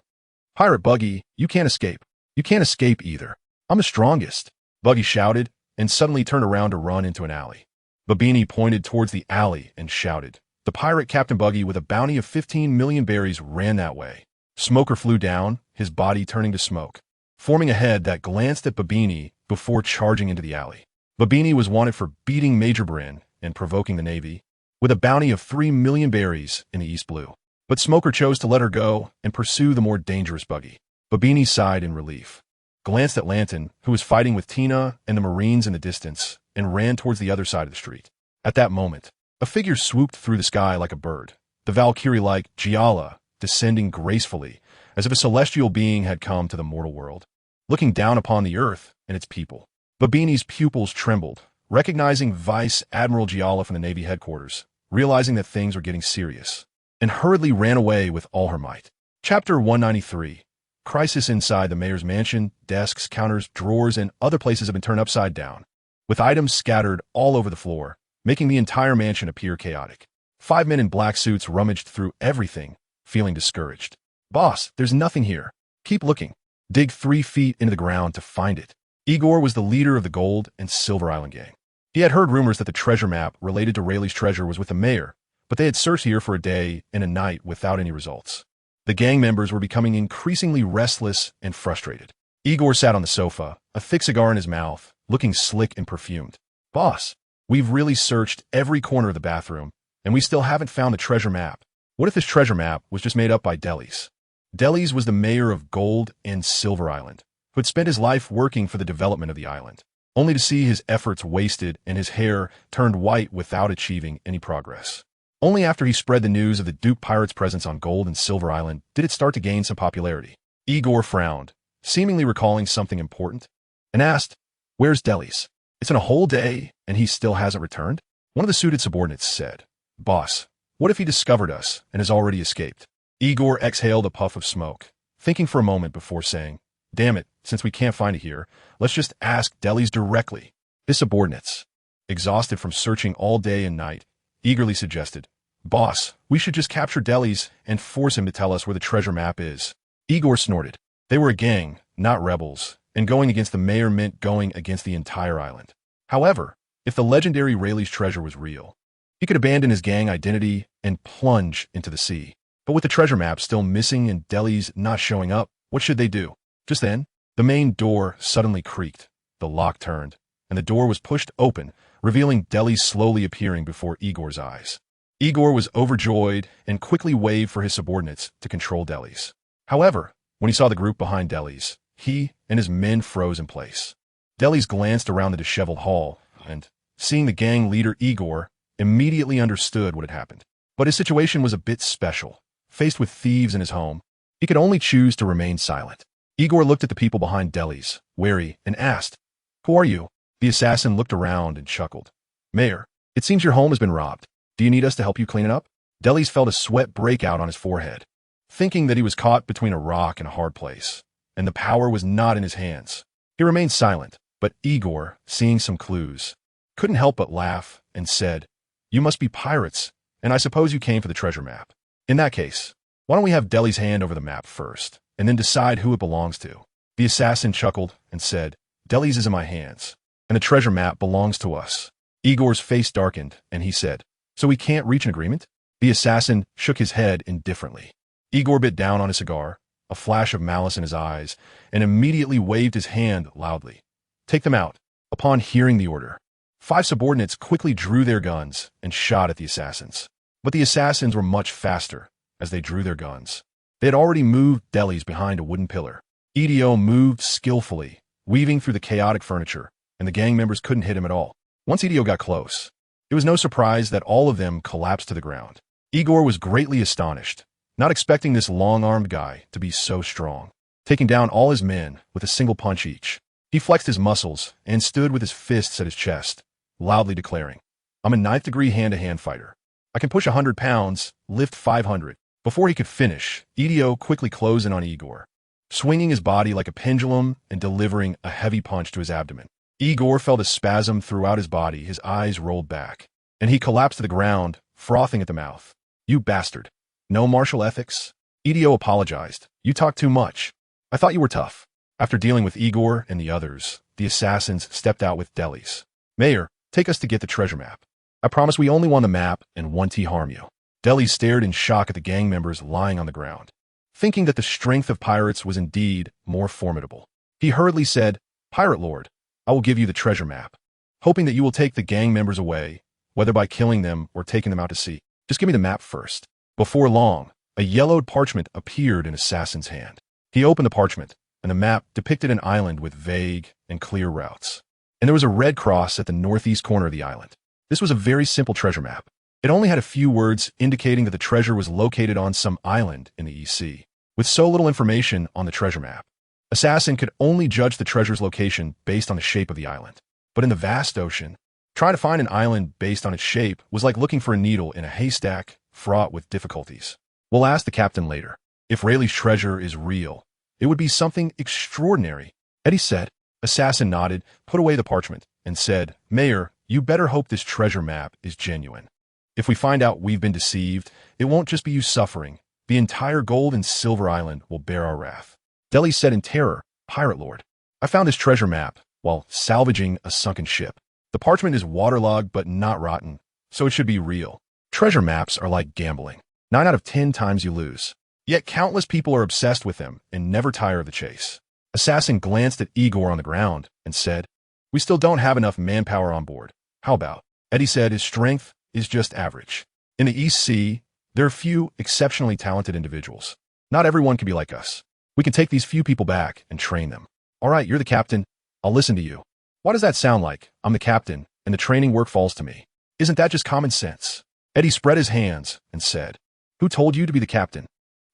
Pirate Buggy, you can't escape. You can't escape either. I'm the strongest, Buggy shouted, and suddenly turned around to run into an alley. Beanie pointed towards the alley and shouted. The pirate Captain Buggy with a bounty of 15 million berries ran that way. Smoker flew down, his body turning to smoke, forming a head that glanced at Beanie before charging into the alley. Beanie was wanted for beating Major Bryn and provoking the Navy, with a bounty of 3 million berries in the East Blue. But Smoker chose to let her go and pursue the more dangerous Buggy. Beanie sighed in relief, glanced at Lantern, who was fighting with Tina and the Marines in the distance, and ran towards the other side of the street. At that moment, a figure swooped through the sky like a bird, the Valkyrie-like Giala descending gracefully, as if a celestial being had come to the mortal world, looking down upon the earth and its people. Beanie's pupils trembled, recognizing Vice Admiral Giala from the Navy headquarters, realizing that things were getting serious, and hurriedly ran away with all her might. Chapter 193. Crisis inside the mayor's mansion. Desks, counters, drawers, and other places have been turned upside down, with items scattered all over the floor, making the entire mansion appear chaotic. 5 men in black suits rummaged through everything, feeling discouraged. Boss, there's nothing here. Keep looking. Dig 3 feet into the ground to find it. Igor was the leader of the Gold and Silver Island gang. He had heard rumors that the treasure map related to Rayleigh's treasure was with the mayor, but they had searched here for a day and a night without any results. The gang members were becoming increasingly restless and frustrated. Igor sat on the sofa, a thick cigar in his mouth, looking slick and perfumed. Boss, we've really searched every corner of the bathroom, and we still haven't found the treasure map. What if this treasure map was just made up by Delis? Delis was the mayor of Gold and Silver Island, who had spent his life working for the development of the island, only to see his efforts wasted and his hair turned white without achieving any progress. Only after he spread the news of the Duke Pirates' presence on Gold and Silver Island did it start to gain some popularity. Igor frowned, seemingly recalling something important, and asked, Where's Delis? It's been a whole day, and he still hasn't returned? One of the suited subordinates said, Boss, what if he discovered us and has already escaped? Igor exhaled a puff of smoke, thinking for a moment before saying, Damn it, since we can't find it here, let's just ask Delis directly. His subordinates, exhausted from searching all day and night, eagerly suggested, Boss, we should just capture Delis and force him to tell us where the treasure map is. Igor snorted. They were a gang, not rebels, and going against the mayor meant going against the entire island. However, if the legendary Rayleigh's treasure was real, he could abandon his gang identity and plunge into the sea. But with the treasure map still missing and Delis not showing up, what should they do? Just then, the main door suddenly creaked, the lock turned, and the door was pushed open, revealing Delis slowly appearing before Igor's eyes. Igor was overjoyed and quickly waved for his subordinates to control Delis. However, when he saw the group behind Delis, he and his men froze in place. Delis glanced around the disheveled hall and, seeing the gang leader Igor, immediately understood what had happened. But his situation was a bit special. Faced with thieves in his home, he could only choose to remain silent. Igor looked at the people behind Delis, wary, and asked, Who are you? The assassin looked around and chuckled. Mayor, it seems your home has been robbed. Do you need us to help you clean it up? Delis felt a sweat break out on his forehead, thinking that he was caught between a rock and a hard place, and the power was not in his hands. He remained silent, but Igor, seeing some clues, couldn't help but laugh and said, "You must be pirates, and I suppose you came for the treasure map. In that case, why don't we have Deli's hand over the map first, and then decide who it belongs to?" The assassin chuckled and said, "Deli's is in my hands, and the treasure map belongs to us." Igor's face darkened, and he said, "So we can't reach an agreement?" The assassin shook his head indifferently. Igor bit down on his cigar, a flash of malice in his eyes, and immediately waved his hand loudly. "Take them out." Upon hearing the order, 5 subordinates quickly drew their guns and shot at the assassins. But the assassins were much faster as they drew their guns. They had already moved Deli's behind a wooden pillar. Edo moved skillfully, weaving through the chaotic furniture, and the gang members couldn't hit him at all. Once Edo got close, it was no surprise that all of them collapsed to the ground. Igor was greatly astonished, not expecting this long-armed guy to be so strong, taking down all his men with a single punch each. He flexed his muscles and stood with his fists at his chest, loudly declaring, "I'm a 9th-degree hand-to-hand fighter. I can push 100 pounds, lift 500. Before he could finish, Edo quickly closed in on Igor, swinging his body like a pendulum and delivering a heavy punch to his abdomen. Igor felt a spasm throughout his body, his eyes rolled back, and he collapsed to the ground, frothing at the mouth. "You bastard. No martial ethics?" Edo apologized. "You talk too much. I thought you were tough." After dealing with Igor and the others, the assassins stepped out with Deli's. "Mayor, take us to get the treasure map. I promise we only want the map and won't harm you." Deli stared in shock at the gang members lying on the ground, thinking that the strength of pirates was indeed more formidable. He hurriedly said, "Pirate Lord, I will give you the treasure map, hoping that you will take the gang members away, whether by killing them or taking them out to sea. Just give me the map first." Before long, a yellowed parchment appeared in Assassin's hand. He opened the parchment, and the map depicted an island with vague and clear routes. And there was a red cross at the northeast corner of the island. This was a very simple treasure map. It only had a few words indicating that the treasure was located on some island in the East Sea. With so little information on the treasure map, Assassin could only judge the treasure's location based on the shape of the island. But in the vast ocean, trying to find an island based on its shape was like looking for a needle in a haystack fraught with difficulties. "We'll ask the captain later. If Rayleigh's treasure is real, it would be something extraordinary," Eddie said. Assassin nodded, put away the parchment, and said, "Mayor, you better hope this treasure map is genuine. If we find out we've been deceived, it won't just be you suffering. The entire gold and silver island will bear our wrath." Deli said in terror, "Pirate Lord, I found this treasure map while salvaging a sunken ship. The parchment is waterlogged but not rotten, so it should be real. Treasure maps are like gambling. 9 out of 10 times you lose. Yet countless people are obsessed with them and never tire of the chase." Assassin glanced at Igor on the ground and said, "We still don't have enough manpower on board. How about?" Eddie said his strength is just average. "In the East Sea, there are few exceptionally talented individuals. Not everyone can be like us. We can take these few people back and train them." "All right, you're the captain. I'll listen to you." "Why does that sound like I'm the captain and the training work falls to me? Isn't that just common sense?" Eddie spread his hands and said, "Who told you to be the captain?"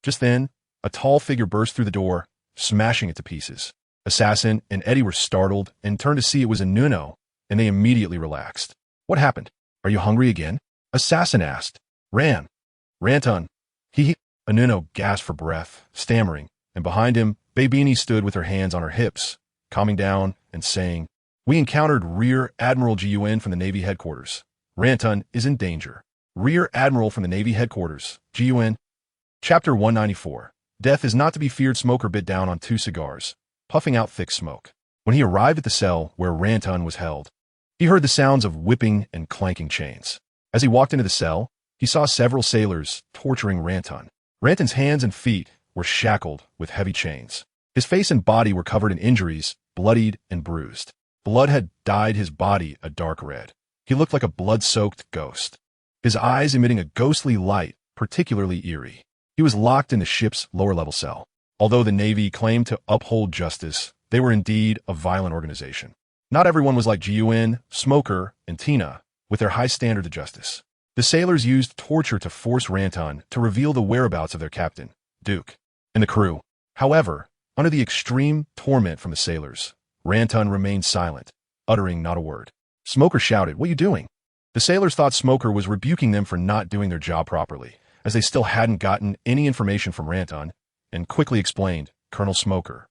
Just then, a tall figure burst through the door, smashing it to pieces. Assassin and Eddie were startled and turned to see it was a Nuno, and they immediately relaxed. "What happened? Are you hungry again?" Assassin asked. Ranton. He. Anuno gasped for breath, stammering, and behind him, Babini stood with her hands on her hips, calming down and saying, "We encountered Rear Admiral Gun from the Navy headquarters. Ranton is in danger. Rear Admiral from the Navy headquarters, Gun." Chapter 194. Death is not to be feared. Smoker bit down on 2 cigars, puffing out thick smoke. When he arrived at the cell where Ranton was held, he heard the sounds of whipping and clanking chains. As he walked into the cell, he saw several sailors torturing Ranton. Ranton's hands and feet were shackled with heavy chains. His face and body were covered in injuries, bloodied and bruised. Blood had dyed his body a dark red. He looked like a blood-soaked ghost, his eyes emitting a ghostly light, particularly eerie. He was locked in the ship's lower-level cell. Although the Navy claimed to uphold justice, they were indeed a violent organization. Not everyone was like Gun, Smoker, and Tina, with their high standard of justice. The sailors used torture to force Ranton to reveal the whereabouts of their captain, Duke, and the crew. However, under the extreme torment from the sailors, Ranton remained silent, uttering not a word. Smoker shouted, "What are you doing?" The sailors thought Smoker was rebuking them for not doing their job properly, as they still hadn't gotten any information from Ranton, and quickly explained, "Colonel Smoker,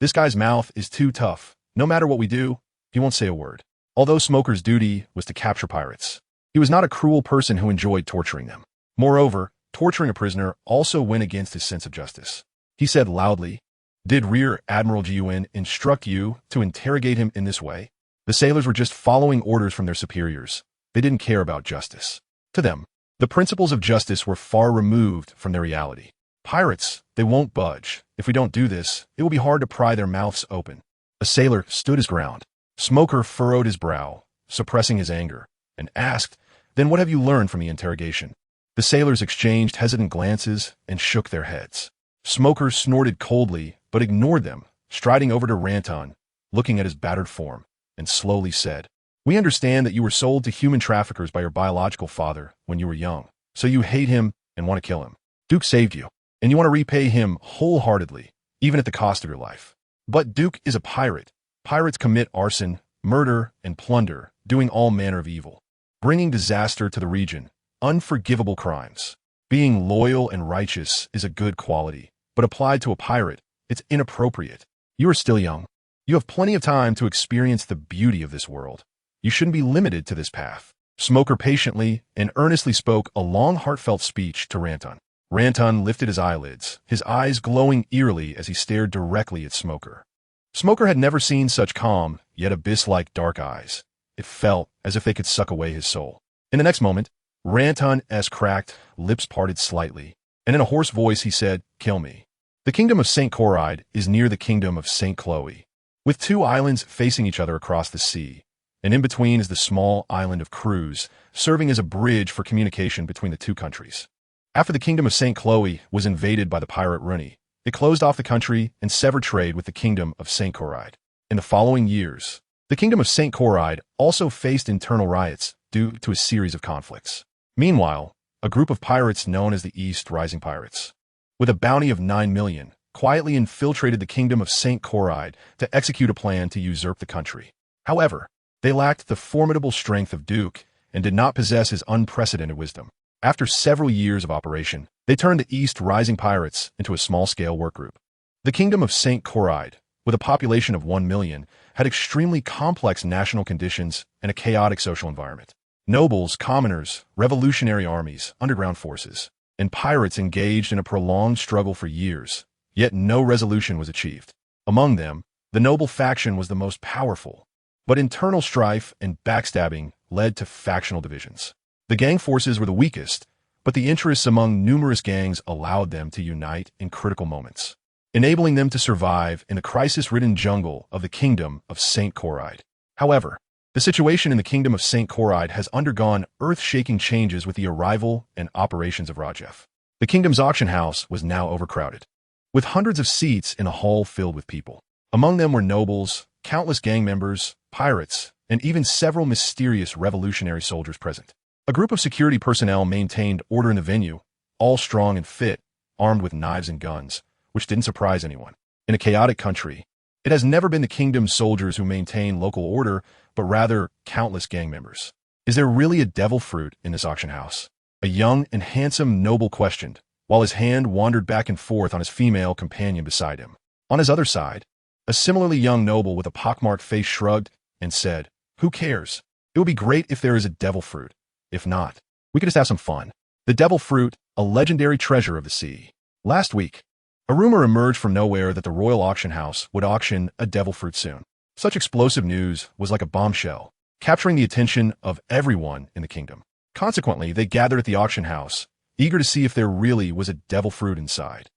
This guy's mouth is too tough. No matter what we do, he won't say a word. Although Smoker's duty was to capture pirates, he was not a cruel person who enjoyed torturing them. Moreover, torturing a prisoner also went against his sense of justice. He said loudly, "Did Rear Admiral Gun instruct you to interrogate him in this way?" The sailors were just following orders from their superiors. They didn't care about justice. To them, the principles of justice were far removed from their reality. Pirates, they won't budge. If we don't do this, it will be hard to pry their mouths open. A sailor stood his ground. Smoker furrowed his brow, suppressing his anger, and asked, "Then what have you learned from the interrogation?" The sailors exchanged hesitant glances and shook their heads. Smoker snorted coldly, but ignored them, striding over to Ranton, looking at his battered form, and slowly said, "We understand that you were sold to human traffickers by your biological father when you were young, so you hate him and want to kill him. Duke saved you, and you want to repay him wholeheartedly, even at the cost of your life. But Duke is a pirate. Pirates commit arson, murder, and plunder, doing all manner of evil, bringing disaster to the region, unforgivable crimes. Being loyal and righteous is a good quality, but applied to a pirate, it's inappropriate. You are still young. You have plenty of time to experience the beauty of this world. You shouldn't be limited to this path." Smoker patiently and earnestly spoke a long, heartfelt speech to Ranton. Ranton lifted his eyelids, his eyes glowing eerily as he stared directly at Smoker. Smoker had never seen such calm, yet abyss-like dark eyes. It felt as if they could suck away his soul. In the next moment, Ranton's cracked, lips parted slightly, and in a hoarse voice he said, "Kill me." The kingdom of St. Coride is near the kingdom of St. Chloe, with two islands facing each other across the sea, and in between is the small island of Cruz, serving as a bridge for communication between the two countries. After the kingdom of St. Chloe was invaded by the pirate Rooney, it closed off the country and severed trade with the kingdom of St. Coride. In the following years, the kingdom of St. Coride also faced internal riots due to a series of conflicts. Meanwhile, a group of pirates known as the East Rising Pirates, with a bounty of 9 million, quietly infiltrated the kingdom of St. Coride to execute a plan to usurp the country. However, they lacked the formidable strength of Duke and did not possess his unprecedented wisdom. After several years of operation, they turned the East Rising Pirates into a small-scale workgroup. The kingdom of St. Coride, with a population of 1 million, had extremely complex national conditions and a chaotic social environment. Nobles, commoners, revolutionary armies, underground forces, and pirates engaged in a prolonged struggle for years, yet no resolution was achieved. Among them, the noble faction was the most powerful, but internal strife and backstabbing led to factional divisions. The gang forces were the weakest, but the interests among numerous gangs allowed them to unite in critical moments, enabling them to survive in the crisis-ridden jungle of the kingdom of St. Coride. However, the situation in the kingdom of St. Coride has undergone earth-shaking changes with the arrival and operations of Rajef. The kingdom's auction house was now overcrowded, with hundreds of seats in a hall filled with people. Among them were nobles, countless gang members, pirates, and even several mysterious revolutionary soldiers present. A group of security personnel maintained order in the venue, all strong and fit, armed with knives and guns, which didn't surprise anyone. In a chaotic country, it has never been the kingdom's soldiers who maintain local order, but rather countless gang members. Is there really a devil fruit in this auction house? A young and handsome noble questioned, while his hand wandered back and forth on his female companion beside him. On his other side, a similarly young noble with a pockmarked face shrugged and said, "Who cares? It would be great if there is a devil fruit. If not, we could just have some fun." The devil fruit, a legendary treasure of the sea. Last week, a rumor emerged from nowhere that the royal auction house would auction a devil fruit soon. Such explosive news was like a bombshell, capturing the attention of everyone in the kingdom. Consequently, they gathered at the auction house, eager to see if there really was a devil fruit inside.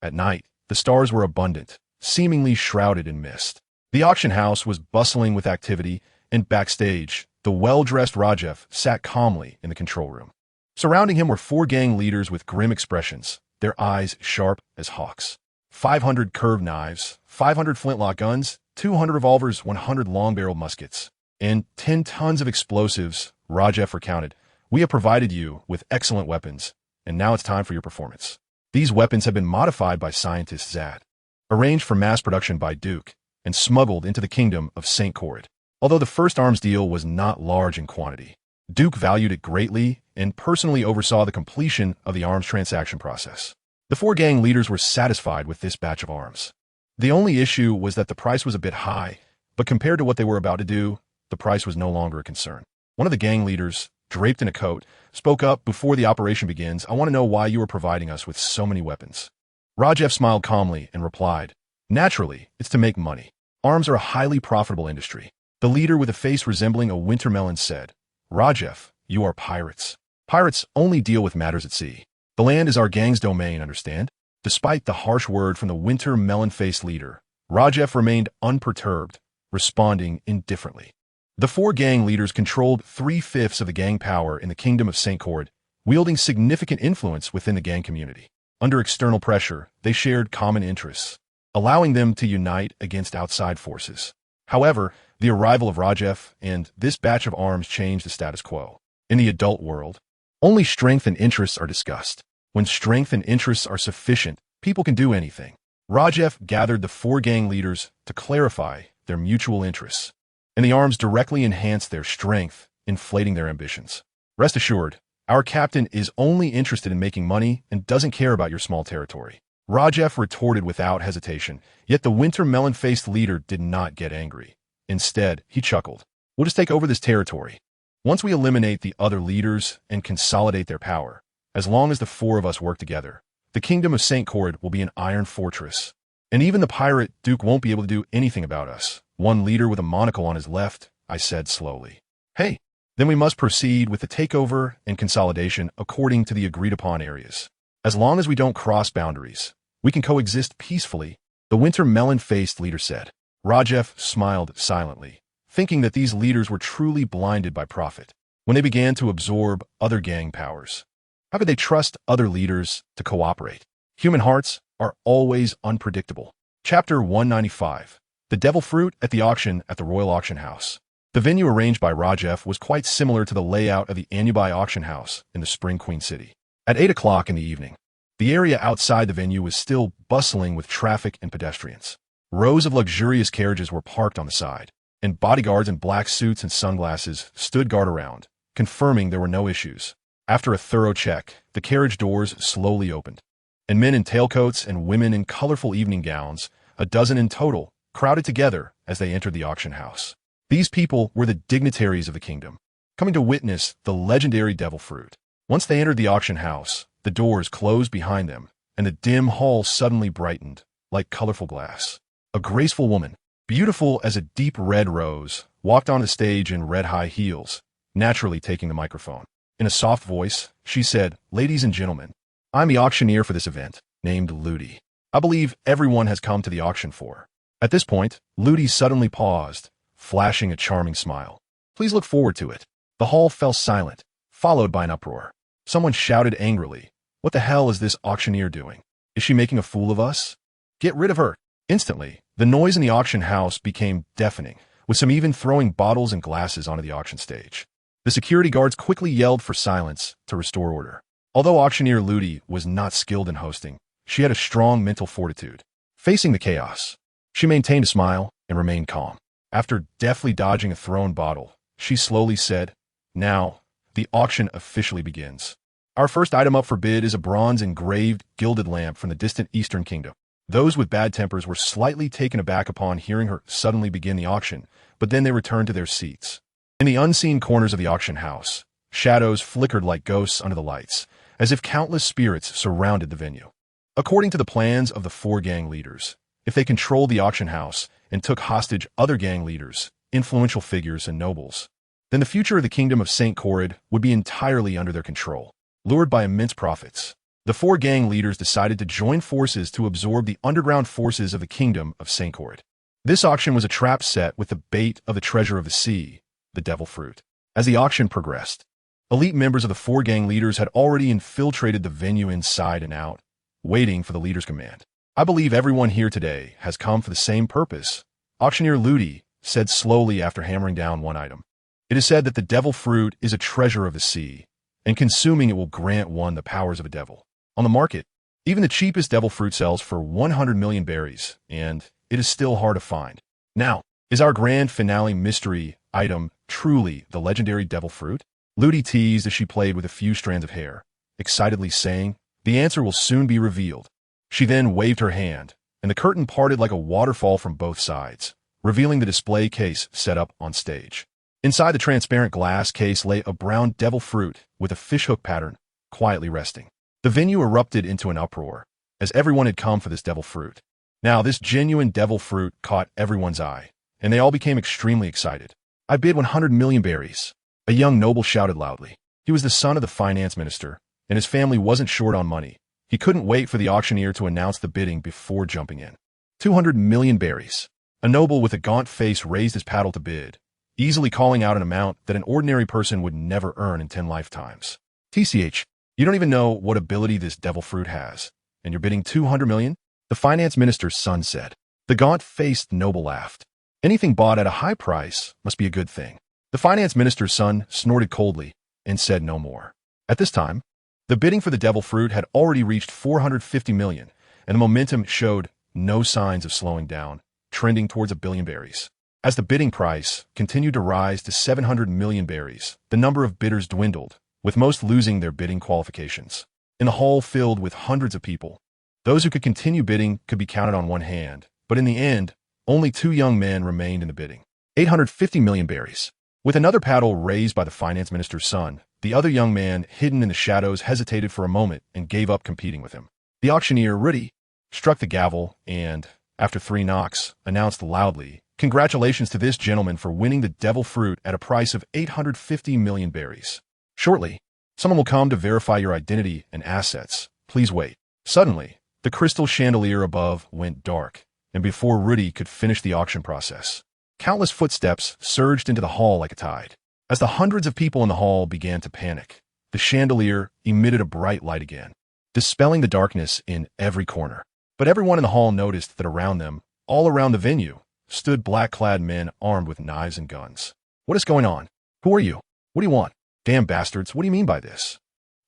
At night, the stars were abundant, seemingly shrouded in mist. The auction house was bustling with activity, and backstage, the well-dressed Rajef sat calmly in the control room. Surrounding him were 4 gang leaders with grim expressions, their eyes sharp as hawks. 500 curved knives, 500 flintlock guns, 200 revolvers, 100 long-barreled muskets, and 10 tons of explosives. Rajef recounted, "We have provided you with excellent weapons, and now it's time for your performance. These weapons have been modified by scientist Zad, arranged for mass production by Duke, and smuggled into the kingdom of St. Coride. Although the first arms deal was not large in quantity, Duke valued it greatly and personally oversaw the completion of the arms transaction process. The 4 gang leaders were satisfied with this batch of arms. The only issue was that the price was a bit high, but compared to what they were about to do, the price was no longer a concern. One of the gang leaders, draped in a coat, spoke up. Before the operation begins, I want to know why you are providing us with so many weapons. Rajev smiled calmly and replied, naturally, it's to make money. Arms are a highly profitable industry. The leader with a face resembling a winter melon said, Rajev, you are pirates. Pirates only deal with matters at sea. The land is our gang's domain, understand? Despite the harsh word from the winter melon-faced leader, Rajev remained unperturbed, responding indifferently. The four gang leaders controlled 3/5 of the gang power in the kingdom of St. Cord, wielding significant influence within the gang community. Under external pressure, they shared common interests, allowing them to unite against outside forces. However, the arrival of Rajev and this batch of arms changed the status quo. In the adult world, only strength and interests are discussed. When strength and interests are sufficient, people can do anything. Rajev gathered the four gang leaders to clarify their mutual interests, and the arms directly enhanced their strength, inflating their ambitions. Rest assured, our captain is only interested in making money and doesn't care about your small territory. Rajev retorted without hesitation, yet the winter melon-faced leader did not get angry. Instead, he chuckled. We'll just take over this territory. Once we eliminate the other leaders and consolidate their power, as long as the four of us work together, the kingdom of St. Cord will be an iron fortress. And even the pirate Duke won't be able to do anything about us. One leader with a monocle on his left, I said slowly. Hey, then we must proceed with the takeover and consolidation according to the agreed-upon areas. As long as we don't cross boundaries, we can coexist peacefully, the winter melon-faced leader said. Rajev smiled silently, thinking that these leaders were truly blinded by profit when they began to absorb other gang powers. How could they trust other leaders to cooperate? Human hearts are always unpredictable. Chapter 195. The Devil Fruit at the Auction at the Royal Auction House. The venue arranged by Rajev was quite similar to the layout of the Anubai Auction House in the Spring Queen City. At 8 o'clock in the evening, the area outside the venue was still bustling with traffic and pedestrians. Rows of luxurious carriages were parked on the side, and bodyguards in black suits and sunglasses stood guard around, confirming there were no issues. After a thorough check, the carriage doors slowly opened, and men in tailcoats and women in colorful evening gowns, a dozen in total, crowded together as they entered the auction house. These people were the dignitaries of the kingdom, coming to witness the legendary devil fruit. Once they entered the auction house, the doors closed behind them, and the dim hall suddenly brightened, like colorful glass. A graceful woman, beautiful as a deep red rose, walked on the stage in red high heels, naturally taking the microphone. In a soft voice, she said, Ladies and gentlemen, I'm the auctioneer for this event, named Ludi. I believe everyone has come to the auction for. At this point, Ludi suddenly paused, flashing a charming smile. Please look forward to it. The hall fell silent, followed by an uproar. Someone shouted angrily, What the hell is this auctioneer doing? Is she making a fool of us? Get rid of her. Instantly, the noise in the auction house became deafening, with some even throwing bottles and glasses onto the auction stage. The security guards quickly yelled for silence to restore order. Although auctioneer Ludi was not skilled in hosting, she had a strong mental fortitude. Facing the chaos, she maintained a smile and remained calm. After deftly dodging a thrown bottle, she slowly said, Now, the auction officially begins. Our first item up for bid is a bronze-engraved gilded lamp from the distant Eastern Kingdom. Those with bad tempers were slightly taken aback upon hearing her suddenly begin the auction, but then they returned to their seats. In the unseen corners of the auction house, shadows flickered like ghosts under the lights, as if countless spirits surrounded the venue. According to the plans of the four gang leaders, if they controlled the auction house and took hostage other gang leaders, influential figures, and nobles, then the future of the kingdom of St. Cord would be entirely under their control. Lured by immense profits, the four gang leaders decided to join forces to absorb the underground forces of the kingdom of St. Cord. This auction was a trap set with the bait of the treasure of the sea, the devil fruit. As the auction progressed, elite members of the four gang leaders had already infiltrated the venue inside and out, waiting for the leader's command. I believe everyone here today has come for the same purpose, auctioneer Ludi said slowly after hammering down one item. It is said that the devil fruit is a treasure of the sea, and consuming it will grant one the powers of a devil. On the market, even the cheapest devil fruit sells for 100 million berries, and it is still hard to find. Now, is our grand finale mystery item truly the legendary devil fruit? Ludi teased as she played with a few strands of hair, excitedly saying, The answer will soon be revealed. She then waved her hand, and the curtain parted like a waterfall from both sides, revealing the display case set up on stage. Inside the transparent glass case lay a brown devil fruit with a fishhook pattern, quietly resting. The venue erupted into an uproar, as everyone had come for this devil fruit. Now, this genuine devil fruit caught everyone's eye, and they all became extremely excited. "I bid 100 million berries," a young noble shouted loudly. He was the son of the finance minister, and his family wasn't short on money. He couldn't wait for the auctioneer to announce the bidding before jumping in. 200 million berries. A noble with a gaunt face raised his paddle to bid, easily calling out an amount that an ordinary person would never earn in 10 lifetimes. "TCH, you don't even know what ability this devil fruit has, and you're bidding 200 million? The finance minister's son said. The gaunt-faced noble laughed. "Anything bought at a high price must be a good thing." The finance minister's son snorted coldly and said no more. At this time, the bidding for the devil fruit had already reached 450 million, and the momentum showed no signs of slowing down, trending towards 1 billion berries. As the bidding price continued to rise to 700 million berries, the number of bidders dwindled, with most losing their bidding qualifications. In a hall filled with hundreds of people, those who could continue bidding could be counted on one hand, but in the end, only 2 young men remained in the bidding. 850 million berries. With another paddle raised by the finance minister's son, the other young man, hidden in the shadows, hesitated for a moment and gave up competing with him. The auctioneer, Rudy, struck the gavel and, after 3 knocks, announced loudly, "Congratulations to this gentleman for winning the devil fruit at a price of 850 million berries. Shortly, someone will come to verify your identity and assets. Please wait." Suddenly, the crystal chandelier above went dark, and before Rudy could finish the auction process, countless footsteps surged into the hall like a tide. As the hundreds of people in the hall began to panic, the chandelier emitted a bright light again, dispelling the darkness in every corner. But everyone in the hall noticed that around them, all around the venue, stood black-clad men armed with knives and guns. "What is going on? Who are you? What do you want? Damn bastards, what do you mean by this?"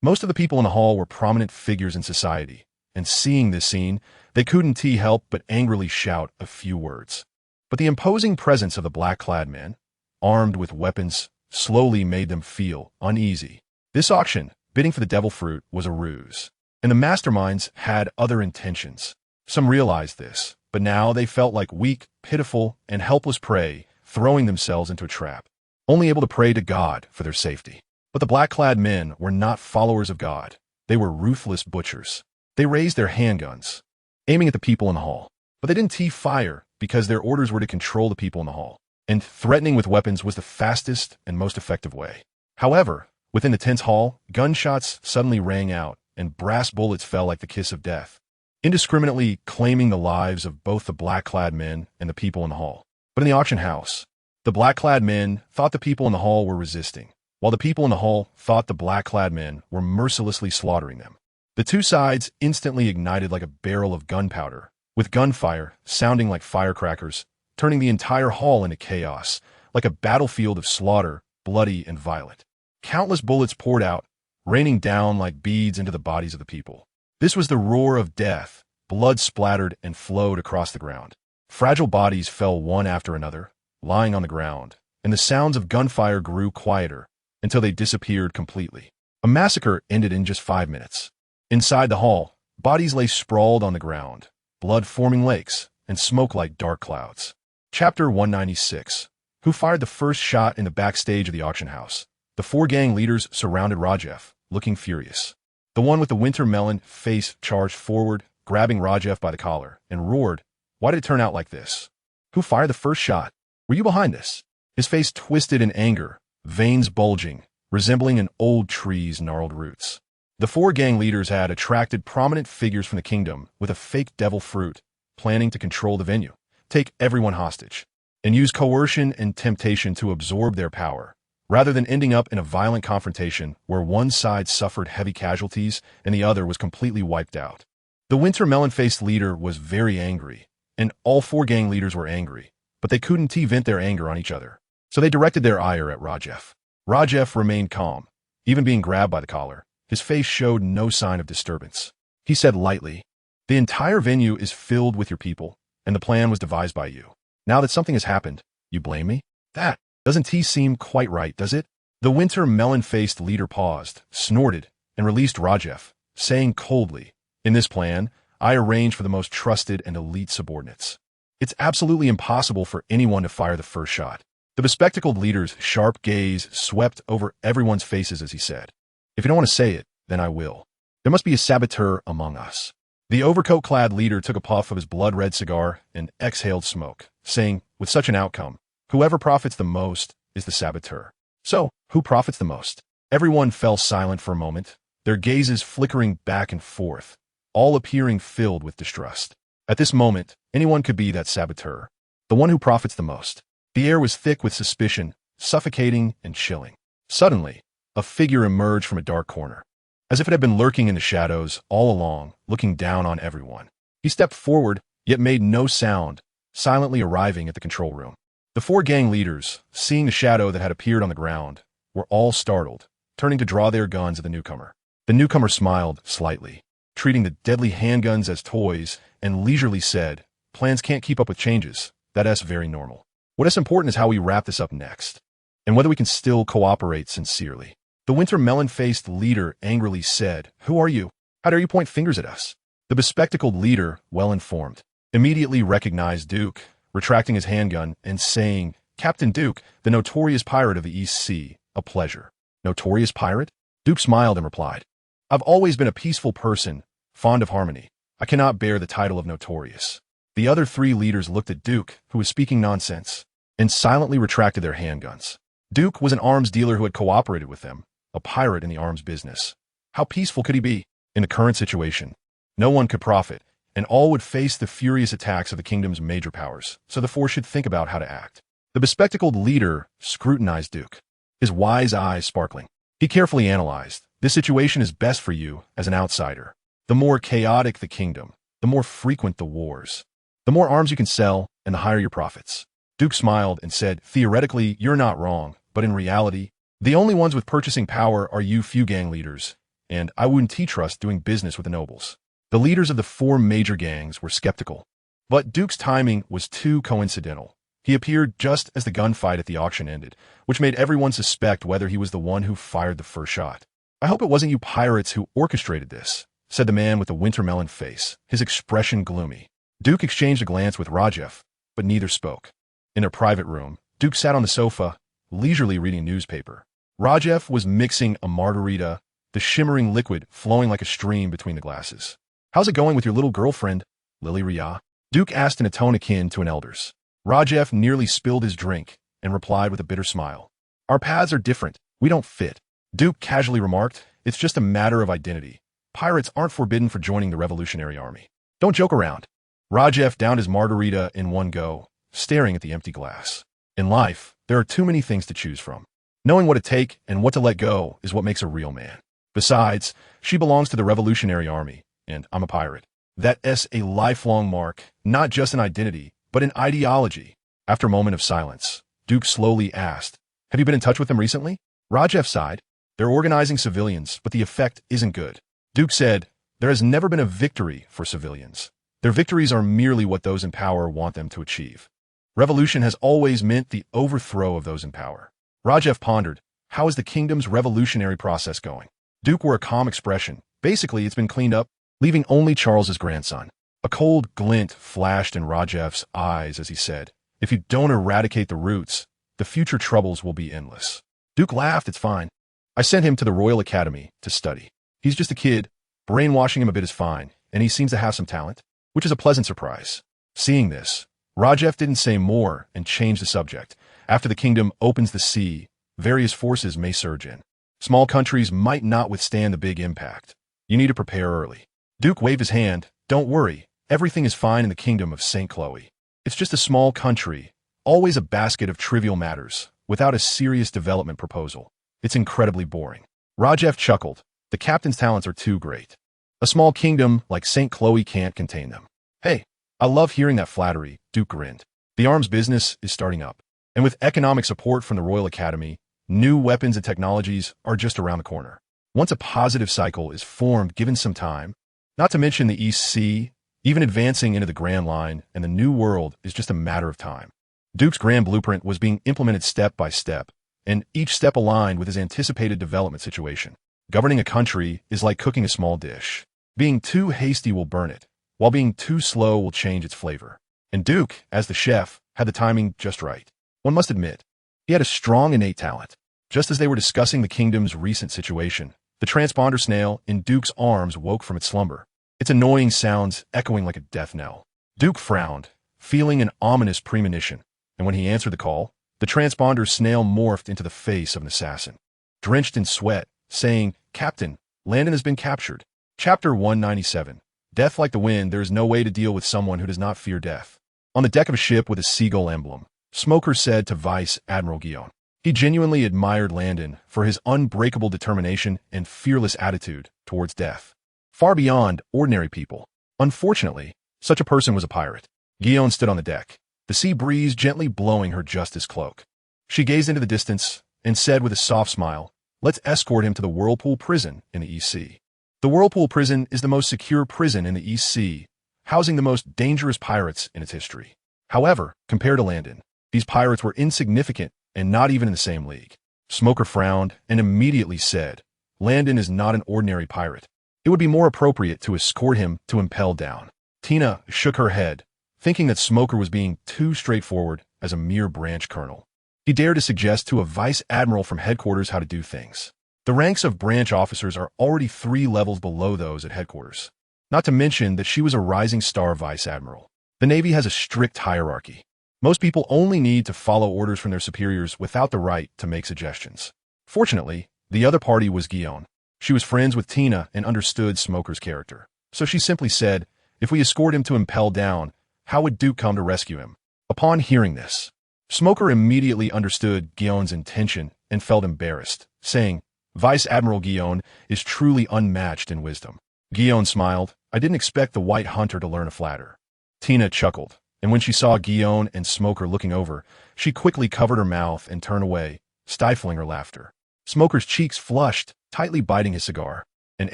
Most of the people in the hall were prominent figures in society, and seeing this scene, they couldn't help but angrily shout a few words. But the imposing presence of the black-clad men, armed with weapons, slowly made them feel uneasy. This auction, bidding for the devil fruit, was a ruse, and the masterminds had other intentions. Some realized this, but now they felt like weak, pitiful, and helpless prey throwing themselves into a trap, only able to pray to God for their safety. But the black-clad men were not followers of God. They were ruthless butchers. They raised their handguns, aiming at the people in the hall. But they didn't fire because their orders were to control the people in the hall, and threatening with weapons was the fastest and most effective way. However, within the tense hall, gunshots suddenly rang out, and brass bullets fell like the kiss of death, indiscriminately claiming the lives of both the black-clad men and the people in the hall. But in the auction house, the black-clad men thought the people in the hall were resisting, while the people in the hall thought the black-clad men were mercilessly slaughtering them. The two sides instantly ignited like a barrel of gunpowder, with gunfire sounding like firecrackers, turning the entire hall into chaos, like a battlefield of slaughter, bloody and violent. Countless bullets poured out, raining down like beads into the bodies of the people. This was the roar of death. Blood splattered and flowed across the ground. Fragile bodies fell one after another, lying on the ground, and the sounds of gunfire grew quieter until they disappeared completely. A massacre ended in just 5 minutes. Inside the hall, bodies lay sprawled on the ground, blood forming lakes, and smoke like dark clouds. Chapter 196. Who fired the first shot in the backstage of the auction house? The 4 gang leaders surrounded Rajef, looking furious. The one with the winter melon face charged forward, grabbing Rajef by the collar, and roared, "Why did it turn out like this? Who fired the first shot? Were you behind this?" His face twisted in anger, veins bulging, resembling an old tree's gnarled roots. The 4 gang leaders had attracted prominent figures from the kingdom with a fake devil fruit, planning to control the venue, take everyone hostage, and use coercion and temptation to absorb their power, rather than ending up in a violent confrontation where one side suffered heavy casualties and the other was completely wiped out. The winter melon-faced leader was very angry, and all 4 gang leaders were angry, but they couldn't vent their anger on each other, so they directed their ire at Rajef. Rajef remained calm, even being grabbed by the collar. His face showed no sign of disturbance. He said lightly, "The entire venue is filled with your people, and the plan was devised by you. Now that something has happened, you blame me? That doesn't seem quite right, does it?" The winter melon-faced leader paused, snorted, and released Rajef, saying coldly, "In this plan, I arrange for the most trusted and elite subordinates. It's absolutely impossible for anyone to fire the first shot. The bespectacled leader's sharp gaze swept over everyone's faces as he said, "If you don't want to say it, then I will. There must be a saboteur among us." The overcoat-clad leader took a puff of his blood-red cigar and exhaled smoke, saying, with such an outcome, "Whoever profits the most is the saboteur." So, who profits the most? Everyone fell silent for a moment, their gazes flickering back and forth, all appearing filled with distrust. At this moment, anyone could be that saboteur, the one who profits the most. The air was thick with suspicion, suffocating and chilling. Suddenly, a figure emerged from a dark corner, as if it had been lurking in the shadows all along, looking down on everyone. He stepped forward, yet made no sound, silently arriving at the control room. The four gang leaders, seeing the shadow that had appeared on the ground, were all startled, turning to draw their guns at the newcomer. The newcomer smiled slightly, treating the deadly handguns as toys, and leisurely said, "Plans can't keep up with changes. That's very normal. What is important is how we wrap this up next, and whether we can still cooperate sincerely." The winter melon-faced leader angrily said, "Who are you? How dare you point fingers at us?" The bespectacled leader, well-informed, immediately recognized Duke, retracting his handgun and saying, "Captain Duke, the notorious pirate of the East Sea, a pleasure." "Notorious pirate?" Duke smiled and replied, "I've always been a peaceful person, fond of harmony. I cannot bear the title of notorious." The other three leaders looked at Duke, who was speaking nonsense, and silently retracted their handguns. Duke was an arms dealer who had cooperated with them, a pirate in the arms business. How peaceful could he be? In the current situation, no one could profit, and all would face the furious attacks of the kingdom's major powers, so the four should think about how to act. The bespectacled leader scrutinized Duke, his wise eyes sparkling. He carefully analyzed, "This situation is best for you as an outsider. The more chaotic the kingdom, the more frequent the wars. The more arms you can sell, and the higher your profits." Duke smiled and said, "Theoretically, you're not wrong, but in reality, the only ones with purchasing power are you few gang leaders, and I wouldn't trust doing business with the nobles." The leaders of the four major gangs were skeptical, but Duke's timing was too coincidental. He appeared just as the gunfight at the auction ended, which made everyone suspect whether he was the one who fired the first shot. "I hope it wasn't you pirates who orchestrated this," said the man with the wintermelon face, his expression gloomy. Duke exchanged a glance with Rajef, but neither spoke. In their private room, Duke sat on the sofa, leisurely reading a newspaper. Rajef was mixing a margarita, the shimmering liquid flowing like a stream between the glasses. "How's it going with your little girlfriend, Lily Rhea?" Duke asked in a tone akin to an elder's. Rajef nearly spilled his drink and replied with a bitter smile, "Our paths are different. We don't fit." Duke casually remarked, "It's just a matter of identity. Pirates aren't forbidden for joining the Revolutionary Army. Don't joke around." Rajef downed his margarita in one go, staring at the empty glass. In life, there are too many things to choose from. Knowing what to take and what to let go is what makes a real man. Besides, she belongs to the Revolutionary Army, and I'm a pirate. That's a lifelong mark, not just an identity, but an ideology. After a moment of silence, Duke slowly asked, "Have you been in touch with them recently?" Rajef sighed. "They're organizing civilians, but the effect isn't good." Duke said, "There has never been a victory for civilians. Their victories are merely what those in power want them to achieve. Revolution has always meant the overthrow of those in power." Rajef pondered, "How is the kingdom's revolutionary process going?" Duke wore a calm expression. "Basically, it's been cleaned up, leaving only Charles's grandson." A cold glint flashed in Rajef's eyes as he said, "If you don't eradicate the roots, the future troubles will be endless." Duke laughed. "It's fine. I sent him to the Royal Academy to study. He's just a kid. Brainwashing him a bit is fine, and he seems to have some talent, which is a pleasant surprise." Seeing this, Rajef didn't say more and changed the subject. "After the kingdom opens the sea, various forces may surge in. Small countries might not withstand the big impact. You need to prepare early." Duke waved his hand. "Don't worry. Everything is fine in the kingdom of St. Chloe. It's just a small country, always a basket of trivial matters, without a serious development proposal. It's incredibly boring." Rajef chuckled. "The captain's talents are too great. A small kingdom like St. Chloe can't contain them." "Hey, I love hearing that flattery," Duke grinned. "The arms business is starting up, and with economic support from the Royal Academy, new weapons and technologies are just around the corner. Once a positive cycle is formed given some time, not to mention the East Sea, even advancing into the Grand Line and the New World is just a matter of time." Duke's grand blueprint was being implemented step by step, and each step aligned with his anticipated development situation. Governing a country is like cooking a small dish. Being too hasty will burn it, while being too slow will change its flavor. And Duke, as the chef, had the timing just right. One must admit, he had a strong innate talent. Just as they were discussing the kingdom's recent situation, the transponder snail in Duke's arms woke from its slumber, its annoying sounds echoing like a death knell. Duke frowned, feeling an ominous premonition, and when he answered the call, the transponder snail morphed into the face of an assassin. Drenched in sweat, saying, "Captain, Landon has been captured." Chapter 197. Death like the wind, there is no way to deal with someone who does not fear death. On the deck of a ship with a seagull emblem, Smoker said to Vice Admiral Guion. He genuinely admired Landon for his unbreakable determination and fearless attitude towards death. Far beyond ordinary people. Unfortunately, such a person was a pirate. Guion stood on the deck, the sea breeze gently blowing her justice cloak. She gazed into the distance and said with a soft smile, "Let's escort him to the Whirlpool Prison in the East Sea." The Whirlpool Prison is the most secure prison in the East Sea, housing the most dangerous pirates in its history. However, compared to Landon, these pirates were insignificant and not even in the same league. Smoker frowned and immediately said, "Landon is not an ordinary pirate. It would be more appropriate to escort him to Impel Down." Tina shook her head, thinking that Smoker was being too straightforward as a mere branch colonel. He dared to suggest to a vice admiral from headquarters how to do things. The ranks of branch officers are already 3 levels below those at headquarters. Not to mention that she was a rising star vice admiral. The Navy has a strict hierarchy. Most people only need to follow orders from their superiors without the right to make suggestions. Fortunately, the other party was Guion. She was friends with Tina and understood Smoker's character. So she simply said, "If we escort him to Impel Down, how would Duke come to rescue him?" Upon hearing this, Smoker immediately understood Guion's intention and felt embarrassed, saying, "Vice Admiral Guion is truly unmatched in wisdom." Guion smiled. "I didn't expect the White Hunter to learn to flatter." Tina chuckled, and when she saw Guion and Smoker looking over, she quickly covered her mouth and turned away, stifling her laughter. Smoker's cheeks flushed, tightly biting his cigar, and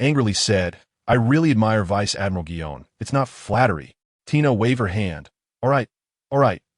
angrily said, "I really admire Vice Admiral Guion. It's not flattery." Tina waved her hand. All right,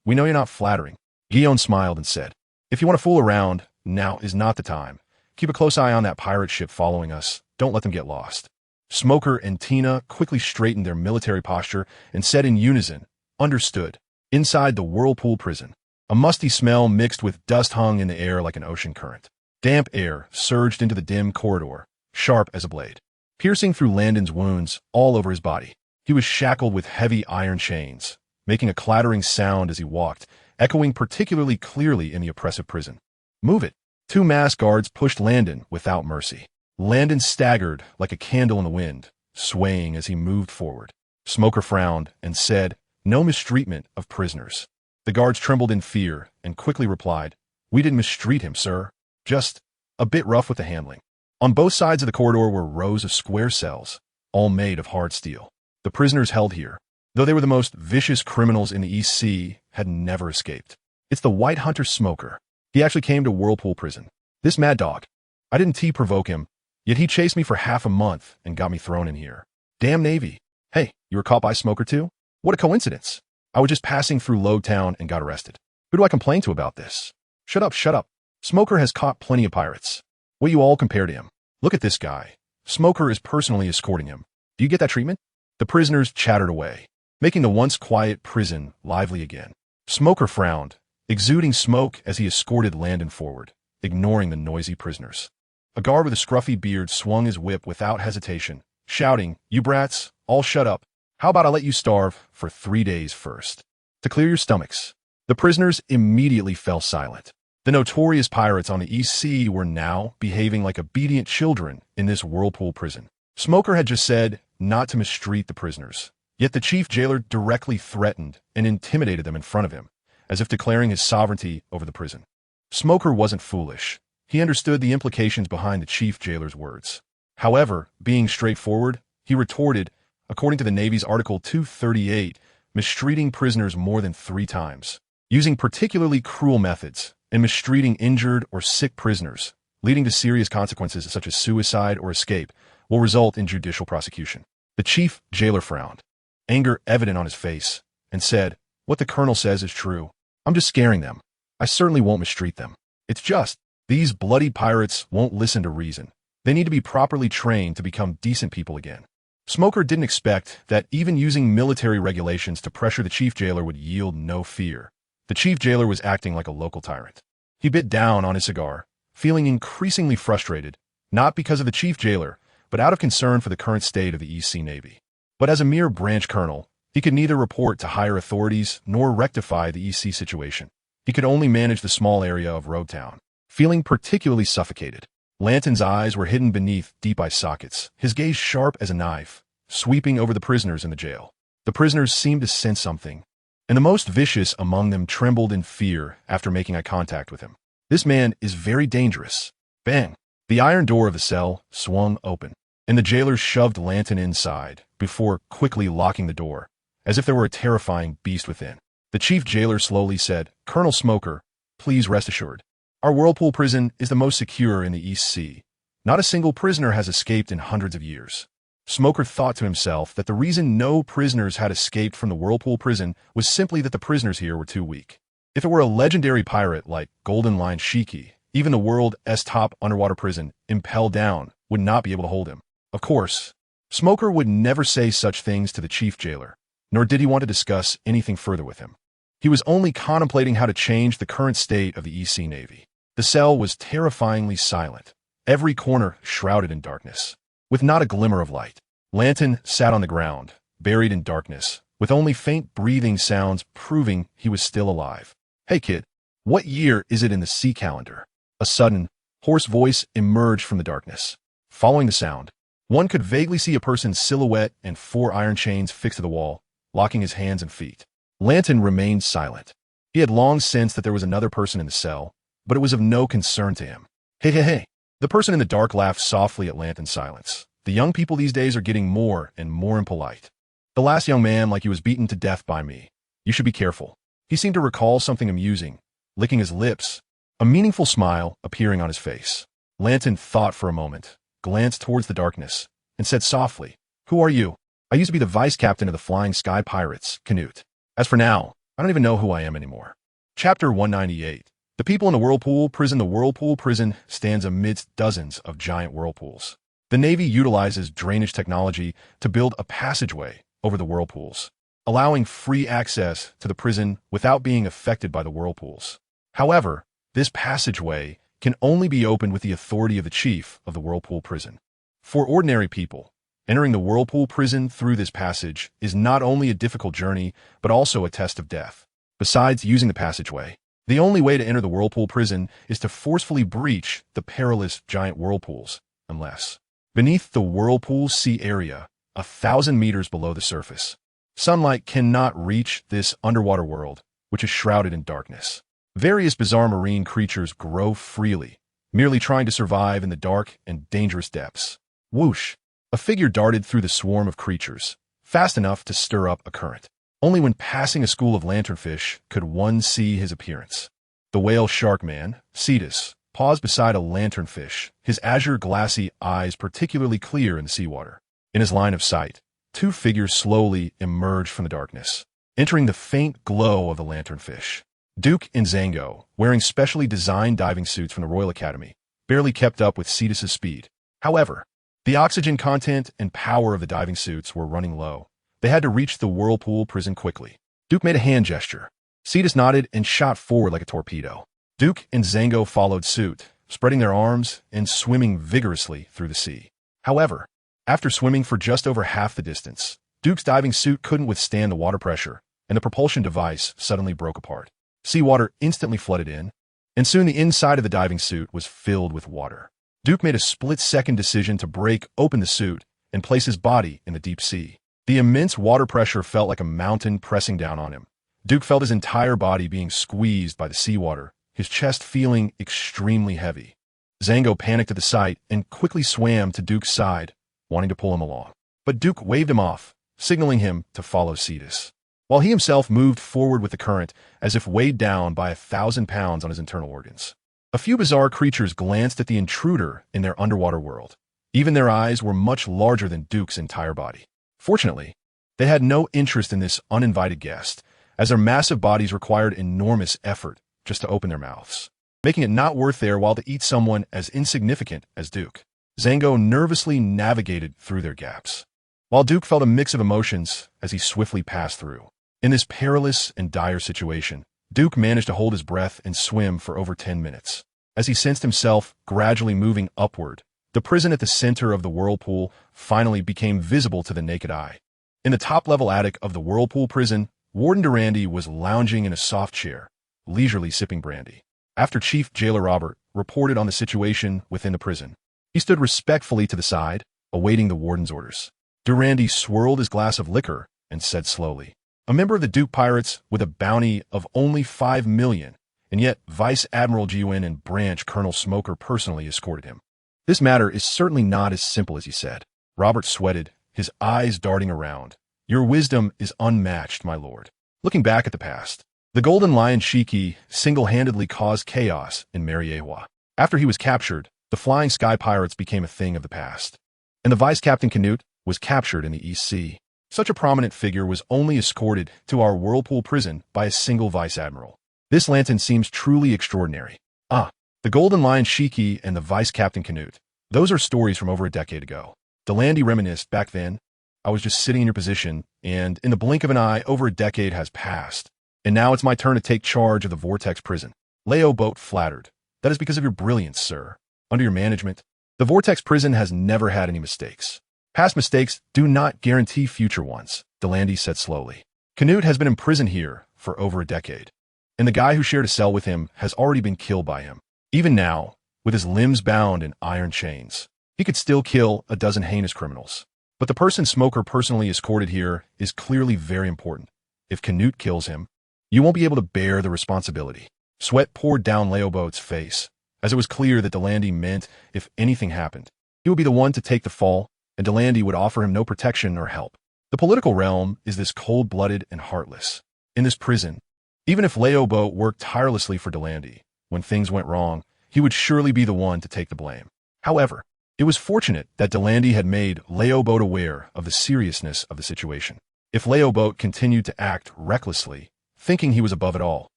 we know you're not flattering." Guion smiled and said, "If you want to fool around, now is not the time. Keep a close eye on that pirate ship following us. Don't let them get lost." Smoker and Tina quickly straightened their military posture and said in unison, "Understood." Inside the Whirlpool Prison, a musty smell mixed with dust hung in the air like an ocean current. Damp air surged into the dim corridor, sharp as a blade, piercing through Landon's wounds all over his body. He was shackled with heavy iron chains, making a clattering sound as he walked, echoing particularly clearly in the oppressive prison. "Move it." 2 masked guards pushed Landon without mercy. Landon staggered like a candle in the wind, swaying as he moved forward. Smoker frowned and said, "No mistreatment of prisoners." The guards trembled in fear and quickly replied, "We didn't mistreat him, sir. Just a bit rough with the handling." On both sides of the corridor were rows of square cells, all made of hard steel. The prisoners held here, though they were the most vicious criminals in the East Sea, had never escaped. "It's the White Hunter Smoker. He actually came to Whirlpool Prison. This mad dog. I didn't provoke him, yet he chased me for half a month and got me thrown in here. Damn Navy. Hey, you were caught by Smoker too? What a coincidence. I was just passing through Lowtown and got arrested. Who do I complain to about this?" Shut up. Smoker has caught plenty of pirates. What you all compare to him? Look at this guy. Smoker is personally escorting him. Do you get that treatment?" The prisoners chattered away, making the once quiet prison lively again. Smoker frowned, exuding smoke as he escorted Landon forward, ignoring the noisy prisoners. A guard with a scruffy beard swung his whip without hesitation, shouting, "You brats, all shut up. How about I let you starve for 3 days first, to clear your stomachs?" The prisoners immediately fell silent. The notorious pirates on the East Sea were now behaving like obedient children in this Whirlpool Prison. Smoker had just said not to mistreat the prisoners, yet the chief jailer directly threatened and intimidated them in front of him, as if declaring his sovereignty over the prison. Smoker wasn't foolish. He understood the implications behind the chief jailer's words. However, being straightforward, he retorted, according to the Navy's Article 238, mistreating prisoners more than 3 times, using particularly cruel methods, and mistreating injured or sick prisoners, leading to serious consequences such as suicide or escape, will result in judicial prosecution. The chief jailer frowned, anger evident on his face, and said, "What the colonel says is true. I'm just scaring them. I certainly won't mistreat them. It's just, these bloody pirates won't listen to reason. They need to be properly trained to become decent people again." Smoker didn't expect that even using military regulations to pressure the chief jailer would yield no fear. The chief jailer was acting like a local tyrant. He bit down on his cigar, feeling increasingly frustrated, not because of the chief jailer, but out of concern for the current state of the East Sea Navy. But as a mere branch colonel, he could neither report to higher authorities nor rectify the East Sea situation. He could only manage the small area of Road Town. Feeling particularly suffocated, Lanton's eyes were hidden beneath deep eye sockets, his gaze sharp as a knife, sweeping over the prisoners in the jail. The prisoners seemed to sense something, and the most vicious among them trembled in fear after making eye contact with him. This man is very dangerous. Bang! The iron door of the cell swung open, and the jailer shoved Lanton inside before quickly locking the door, as if there were a terrifying beast within. The chief jailer slowly said, "Colonel Smoker, please rest assured. Our Whirlpool prison is the most secure in the East Sea. Not a single prisoner has escaped in hundreds of years." Smoker thought to himself that the reason no prisoners had escaped from the Whirlpool prison was simply that the prisoners here were too weak. If it were a legendary pirate like Golden Lion Shiki, even the world's top underwater prison, impelled down, would not be able to hold him. Of course, Smoker would never say such things to the chief jailer, nor did he want to discuss anything further with him. He was only contemplating how to change the current state of the East Sea Navy. The cell was terrifyingly silent, every corner shrouded in darkness, with not a glimmer of light. Lanton sat on the ground, buried in darkness, with only faint breathing sounds proving he was still alive. "Hey kid, what year is it in the sea calendar?" A sudden, hoarse voice emerged from the darkness. Following the sound, one could vaguely see a person's silhouette and 4 iron chains fixed to the wall, locking his hands and feet. Lanton remained silent. He had long sensed that there was another person in the cell, but it was of no concern to him. Hey. The person in the dark laughed softly at Lanton's silence. "The young people these days are getting more and more impolite. The last young man like you was beaten to death by me. You should be careful." He seemed to recall something amusing, licking his lips, a meaningful smile appearing on his face. Lanton thought for a moment, glanced towards the darkness, and said softly, "Who are you?" "I used to be the vice captain of the Flying Sky Pirates, Canute. As for now, I don't even know who I am anymore." Chapter 198. The people in the Whirlpool prison. The Whirlpool prison stands amidst dozens of giant whirlpools. The Navy utilizes drainage technology to build a passageway over the whirlpools, allowing free access to the prison without being affected by the whirlpools. However, this passageway can only be opened with the authority of the chief of the Whirlpool prison. For ordinary people, entering the Whirlpool prison through this passage is not only a difficult journey, but also a test of death. Besides using the passageway, the only way to enter the Whirlpool prison is to forcefully breach the perilous giant whirlpools, unless beneath the Whirlpool sea area, 1,000 meters below the surface, sunlight cannot reach this underwater world, which is shrouded in darkness. Various bizarre marine creatures grow freely, merely trying to survive in the dark and dangerous depths. Whoosh! A figure darted through the swarm of creatures, fast enough to stir up a current. Only when passing a school of lanternfish could one see his appearance. The whale shark man, Cetus, paused beside a lanternfish, his azure glassy eyes particularly clear in the seawater. In his line of sight, 2 figures slowly emerged from the darkness, entering the faint glow of the lanternfish. Duke and Zango, wearing specially designed diving suits from the Royal Academy, barely kept up with Cetus's speed. However, the oxygen content and power of the diving suits were running low. They had to reach the Whirlpool prison quickly. Duke made a hand gesture. Cetus nodded and shot forward like a torpedo. Duke and Zango followed suit, spreading their arms and swimming vigorously through the sea. However, after swimming for just over half the distance, Duke's diving suit couldn't withstand the water pressure, and the propulsion device suddenly broke apart. Seawater instantly flooded in, and soon the inside of the diving suit was filled with water. Duke made a split-second decision to break open the suit and place his body in the deep sea. The immense water pressure felt like a mountain pressing down on him. Duke felt his entire body being squeezed by the seawater, his chest feeling extremely heavy. Zango panicked at the sight and quickly swam to Duke's side, wanting to pull him along. But Duke waved him off, signaling him to follow Cetus, while he himself moved forward with the current as if weighed down by 1,000 pounds on his internal organs. A few bizarre creatures glanced at the intruder in their underwater world. Even their eyes were much larger than Duke's entire body. Fortunately, they had no interest in this uninvited guest, as their massive bodies required enormous effort just to open their mouths, making it not worth their while to eat someone as insignificant as Duke. Zango nervously navigated through their gaps. while Duke felt a mix of emotions as he swiftly passed through. In this perilous and dire situation, Duke managed to hold his breath and swim for over 10 minutes. As he sensed himself gradually moving upward, the prison at the center of the whirlpool finally became visible to the naked eye. In the top-level attic of the whirlpool prison, Warden Durandi was lounging in a soft chair, leisurely sipping brandy. After Chief Jailer Robert reported on the situation within the prison, he stood respectfully to the side, awaiting the warden's orders. Durandi swirled his glass of liquor and said slowly, "A member of the Duke Pirates with a bounty of only 5 million, and yet Vice Admiral Gwyn and Branch Colonel Smoker personally escorted him. This matter is certainly not as simple as he said." Robert sweated, his eyes darting around. "Your wisdom is unmatched, my lord." Looking back at the past, the Golden Lion Shiki single-handedly caused chaos in Mariewa. After he was captured, the Flying Sky Pirates became a thing of the past, and the Vice Captain Canute was captured in the East Sea. Such a prominent figure was only escorted to our Whirlpool prison by a single Vice Admiral. This lantern seems truly extraordinary. The Golden Lion Shiki and the Vice Captain Canute. Those are stories from over a decade ago. Durandi reminisced. Back then, I was just sitting in your position, and in the blink of an eye, over a decade has passed. And now it's my turn to take charge of the Vortex prison. Leo Boat flattered. That is because of your brilliance, sir. Under your management, the Vortex prison has never had any mistakes. Past mistakes do not guarantee future ones, Durandi said slowly. Canute has been imprisoned here for over a decade, and the guy who shared a cell with him has already been killed by him. Even now, with his limbs bound in iron chains, he could still kill a dozen heinous criminals. But the person Smoker personally escorted here is clearly very important. If Canute kills him, you won't be able to bear the responsibility. Sweat poured down Leoboat's face, as it was clear that Durandi meant if anything happened, he would be the one to take the fall, and Durandi would offer him no protection or help. The political realm is this cold-blooded and heartless. In this prison, even if Leoboat worked tirelessly for Durandi, when things went wrong, he would surely be the one to take the blame. However, it was fortunate that Durandi had made Leoboat aware of the seriousness of the situation. If Leoboat continued to act recklessly, thinking he was above it all,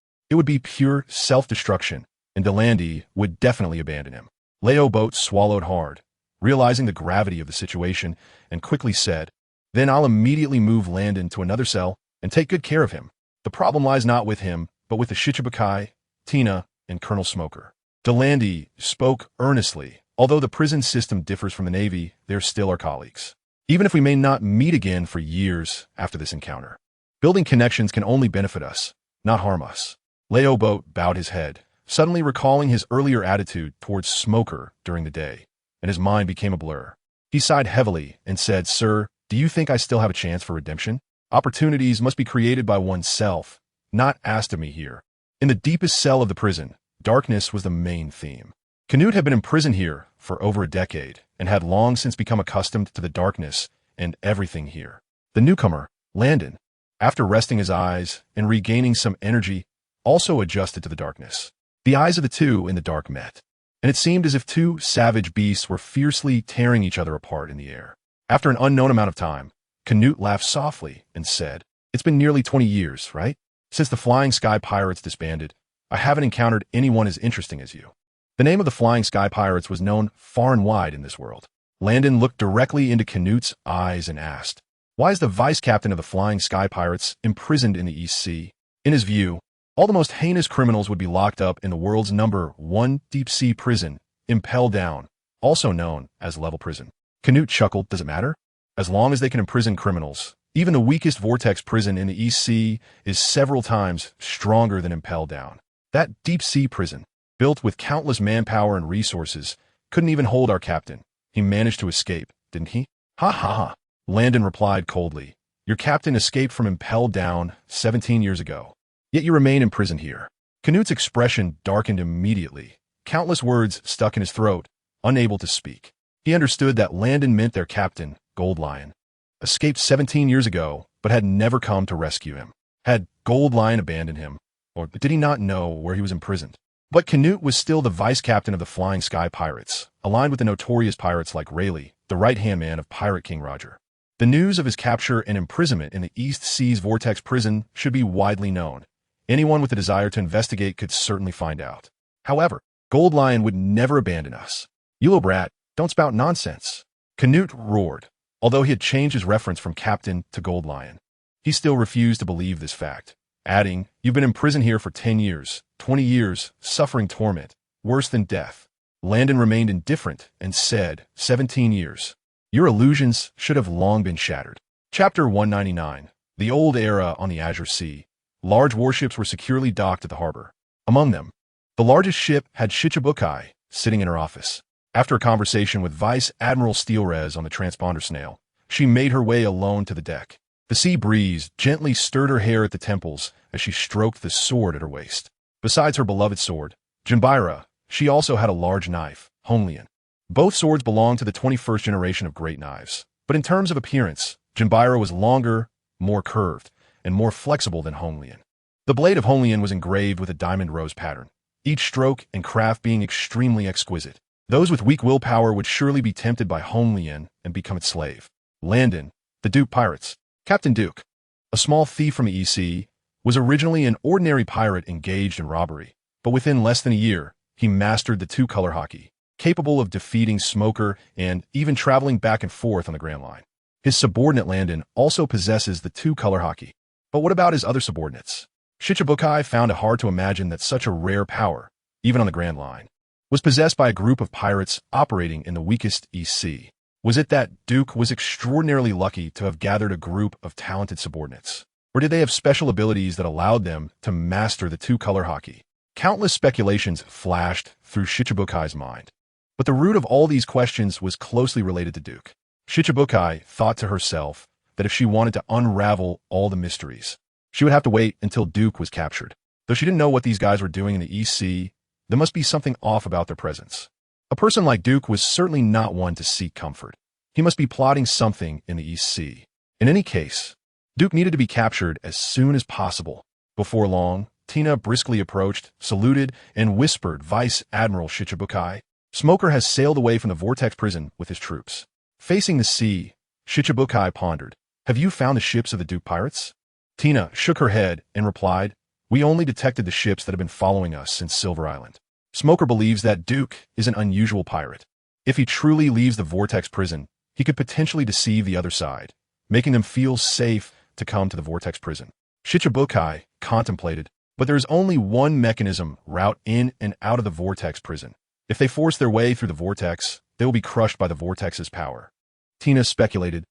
it would be pure self-destruction, and Durandi would definitely abandon him. Leoboat swallowed hard, realizing the gravity of the situation, and quickly said, "Then I'll immediately move Landon to another cell and take good care of him. The problem lies not with him, but with the Shichibukai, Tina, and Colonel Smoker." Durandi spoke earnestly. Although the prison system differs from the Navy, they're still our colleagues. Even if we may not meet again for years after this encounter, building connections can only benefit us, not harm us. Leoboat bowed his head, suddenly recalling his earlier attitude towards Smoker during the day, and his mind became a blur. He sighed heavily and said, "Sir, do you think I still have a chance for redemption? Opportunities must be created by oneself, not asked of me here." In the deepest cell of the prison, darkness was the main theme. Canute had been imprisoned here for over a decade and had long since become accustomed to the darkness and everything here. The newcomer, Landon, after resting his eyes and regaining some energy, also adjusted to the darkness. The eyes of the two in the dark met, and it seemed as if two savage beasts were fiercely tearing each other apart in the air. After an unknown amount of time, Canute laughed softly and said, "It's been nearly 20 years, right? Since the Flying Sky Pirates disbanded, I haven't encountered anyone as interesting as you." The name of the Flying Sky Pirates was known far and wide in this world. Landon looked directly into Canute's eyes and asked, "Why is the vice captain of the Flying Sky Pirates imprisoned in the East Sea?" In his view, all the most heinous criminals would be locked up in the world's #1 deep-sea prison, Impel Down, also known as Level Prison. Canute chuckled. "Does it matter? As long as they can imprison criminals, even the weakest Vortex prison in the East Sea is several times stronger than Impel Down. That deep-sea prison, built with countless manpower and resources, couldn't even hold our captain. He managed to escape, didn't he?" "Ha ha ha," Landon replied coldly. "Your captain escaped from Impel Down 17 years ago, yet you remain imprisoned here." Canute's expression darkened immediately. Countless words stuck in his throat, unable to speak. He understood that Landon meant their captain, Gold Lion, escaped 17 years ago, but had never come to rescue him. Had Gold Lion abandoned him, or did he not know where he was imprisoned? But Canute was still the vice captain of the Flying Sky Pirates, aligned with the notorious pirates like Rayleigh, the right-hand man of Pirate King Roger. The news of his capture and imprisonment in the East Seas Vortex prison should be widely known. Anyone with a desire to investigate could certainly find out. However, Gold Lion would never abandon us. "You little brat, don't spout nonsense." Canute roared. Although he had changed his reference from Captain to Gold Lion, he still refused to believe this fact, adding, "You've been imprisoned here for 10 years, 20 years, suffering torment, worse than death." Landon remained indifferent and said, 17 years. Your illusions should have long been shattered. Chapter 199. The Old Era on the Azure Sea. Large warships were securely docked at the harbor. Among them, the largest ship had Shichibukai sitting in her office. After a conversation with Vice Admiral Steelrez on the transponder snail, she made her way alone to the deck. The sea breeze gently stirred her hair at the temples as she stroked the sword at her waist. Besides her beloved sword, Jinbira, she also had a large knife, Honglian. Both swords belonged to the 21st generation of great knives, but in terms of appearance, Jinbira was longer, more curved, and more flexible than Honglian. The blade of Honglian was engraved with a diamond rose pattern, each stroke and craft being extremely exquisite. Those with weak willpower would surely be tempted by Honglian and become its slave. Landon, the Duke Pirates. Captain Duke, a small thief from the EC, was originally an ordinary pirate engaged in robbery, but within less than a year, he mastered the two-color Haki, capable of defeating Smoker and even traveling back and forth on the Grand Line. His subordinate Landon also possesses the two-color Haki. But what about his other subordinates? Shichibukai found it hard to imagine that such a rare power, even on the Grand Line, was possessed by a group of pirates operating in the weakest EC. Was it that Duke was extraordinarily lucky to have gathered a group of talented subordinates? Or did they have special abilities that allowed them to master the two-color Haki? Countless speculations flashed through Shichibukai's mind. But the root of all these questions was closely related to Duke. Shichibukai thought to herself that if she wanted to unravel all the mysteries, she would have to wait until Duke was captured. Though she didn't know what these guys were doing in the EC, there must be something off about their presence. A person like Duke was certainly not one to seek comfort. He must be plotting something in the EC. In any case, Duke needed to be captured as soon as possible. Before long, Tina briskly approached, saluted, and whispered Vice Admiral Shichibukai, "Smoker has sailed away from the Vortex prison with his troops." Facing the sea, Shichibukai pondered, "Have you found the ships of the Duke pirates?" Tina shook her head and replied, "We only detected the ships that have been following us since Silver Island." Smoker believes that Duke is an unusual pirate. If he truly leaves the Vortex prison, he could potentially deceive the other side, making them feel safe to come to the Vortex prison. Shichibukai contemplated, but there is only one mechanism route in and out of the Vortex prison. If they force their way through the Vortex, they will be crushed by the Vortex's power. Tina speculated,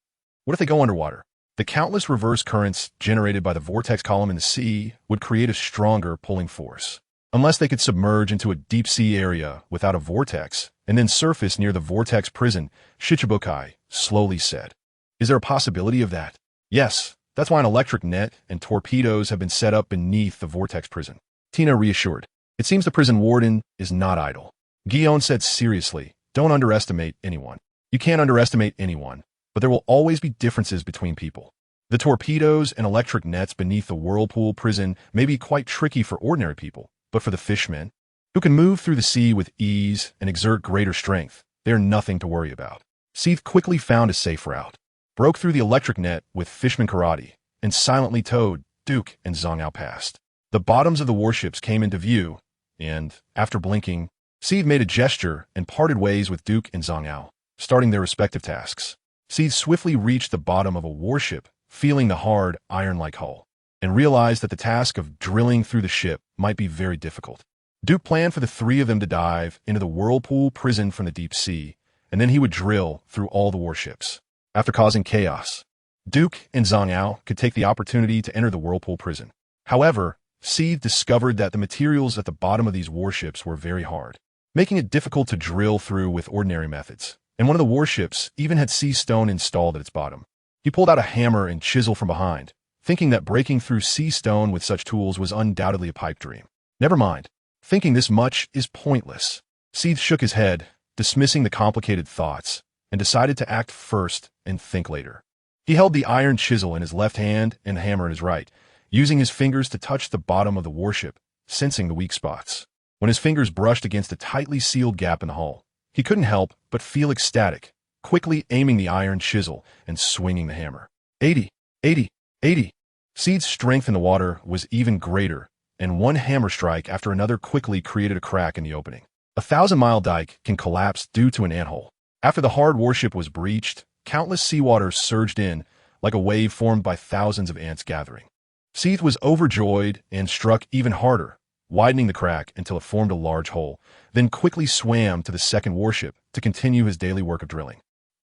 what if they go underwater? The countless reverse currents generated by the Vortex column in the sea would create a stronger pulling force. Unless they could submerge into a deep-sea area without a vortex and then surface near the Vortex prison, Shichibukai slowly said. Is there a possibility of that? Yes, that's why an electric net and torpedoes have been set up beneath the Vortex prison. Tina reassured. It seems the prison warden is not idle. Guillaume said seriously, don't underestimate anyone. You can't underestimate anyone, but there will always be differences between people. The torpedoes and electric nets beneath the Whirlpool prison may be quite tricky for ordinary people, but for the fishmen, who can move through the sea with ease and exert greater strength, they are nothing to worry about. Seath quickly found a safe route, broke through the electric net with fishman karate, and silently towed Duke and Zhang past. The bottoms of the warships came into view, and, after blinking, Seath made a gesture and parted ways with Duke and Zhang, starting their respective tasks. Seath swiftly reached the bottom of a warship, feeling the hard, iron-like hull, and realized that the task of drilling through the ship might be very difficult. Duke planned for the three of them to dive into the Whirlpool prison from the deep sea, and then he would drill through all the warships. After causing chaos, Duke and Zhang could take the opportunity to enter the Whirlpool prison. However, Seath discovered that the materials at the bottom of these warships were very hard, making it difficult to drill through with ordinary methods, and one of the warships even had sea stone installed at its bottom. He pulled out a hammer and chisel from behind, thinking that breaking through sea stone with such tools was undoubtedly a pipe dream. Never mind. Thinking this much is pointless. Seath shook his head, dismissing the complicated thoughts, and decided to act first and think later. He held the iron chisel in his left hand and the hammer in his right, using his fingers to touch the bottom of the warship, sensing the weak spots. When his fingers brushed against a tightly sealed gap in the hull, he couldn't help but feel ecstatic, quickly aiming the iron chisel and swinging the hammer. 80, 80, 80. Seath's strength in the water was even greater, and one hammer strike after another quickly created a crack in the opening. A 1,000-mile dike can collapse due to an anthole. After the hard warship was breached, countless seawater surged in, like a wave formed by thousands of ants gathering. Seath was overjoyed and struck even harder, widening the crack until it formed a large hole, then quickly swam to the second warship to continue his daily work of drilling.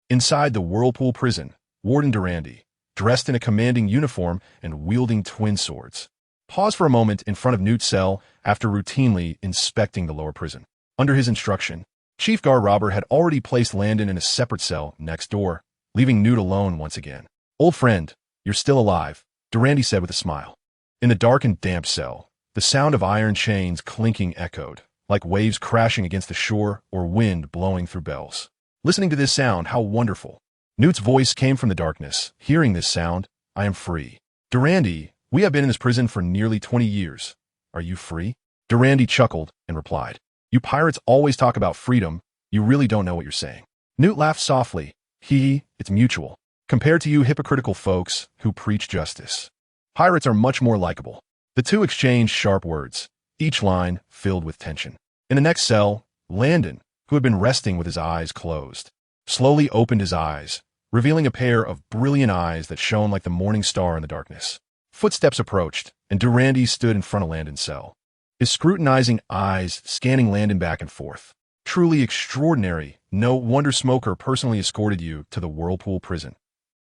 Inside the whirlpool prison, Warden Durandi, dressed in a commanding uniform and wielding twin swords, paused for a moment in front of Newt's cell after routinely inspecting the lower prison. Under his instruction, Chief Guard Robber had already placed Landon in a separate cell next door, leaving Newt alone once again. "Old friend, you're still alive," Durandi said with a smile. In the dark and damp cell, the sound of iron chains clinking echoed, like waves crashing against the shore or wind blowing through bells. Listening to this sound, how wonderful. Newt's voice came from the darkness. Hearing this sound, I am free. Durandi, we have been in this prison for nearly 20 years. Are you free? Durandi chuckled and replied, "You pirates always talk about freedom. You really don't know what you're saying." Newt laughed softly. It's mutual. Compared to you hypocritical folks who preach justice, pirates are much more likable. The two exchanged sharp words, each line filled with tension. In the next cell, Landon, who had been resting with his eyes closed, slowly opened his eyes, revealing a pair of brilliant eyes that shone like the morning star in the darkness. Footsteps approached, and Durandi stood in front of Landon's cell, his scrutinizing eyes scanning Landon back and forth. "Truly extraordinary. No wonder Smoker personally escorted you to the whirlpool prison."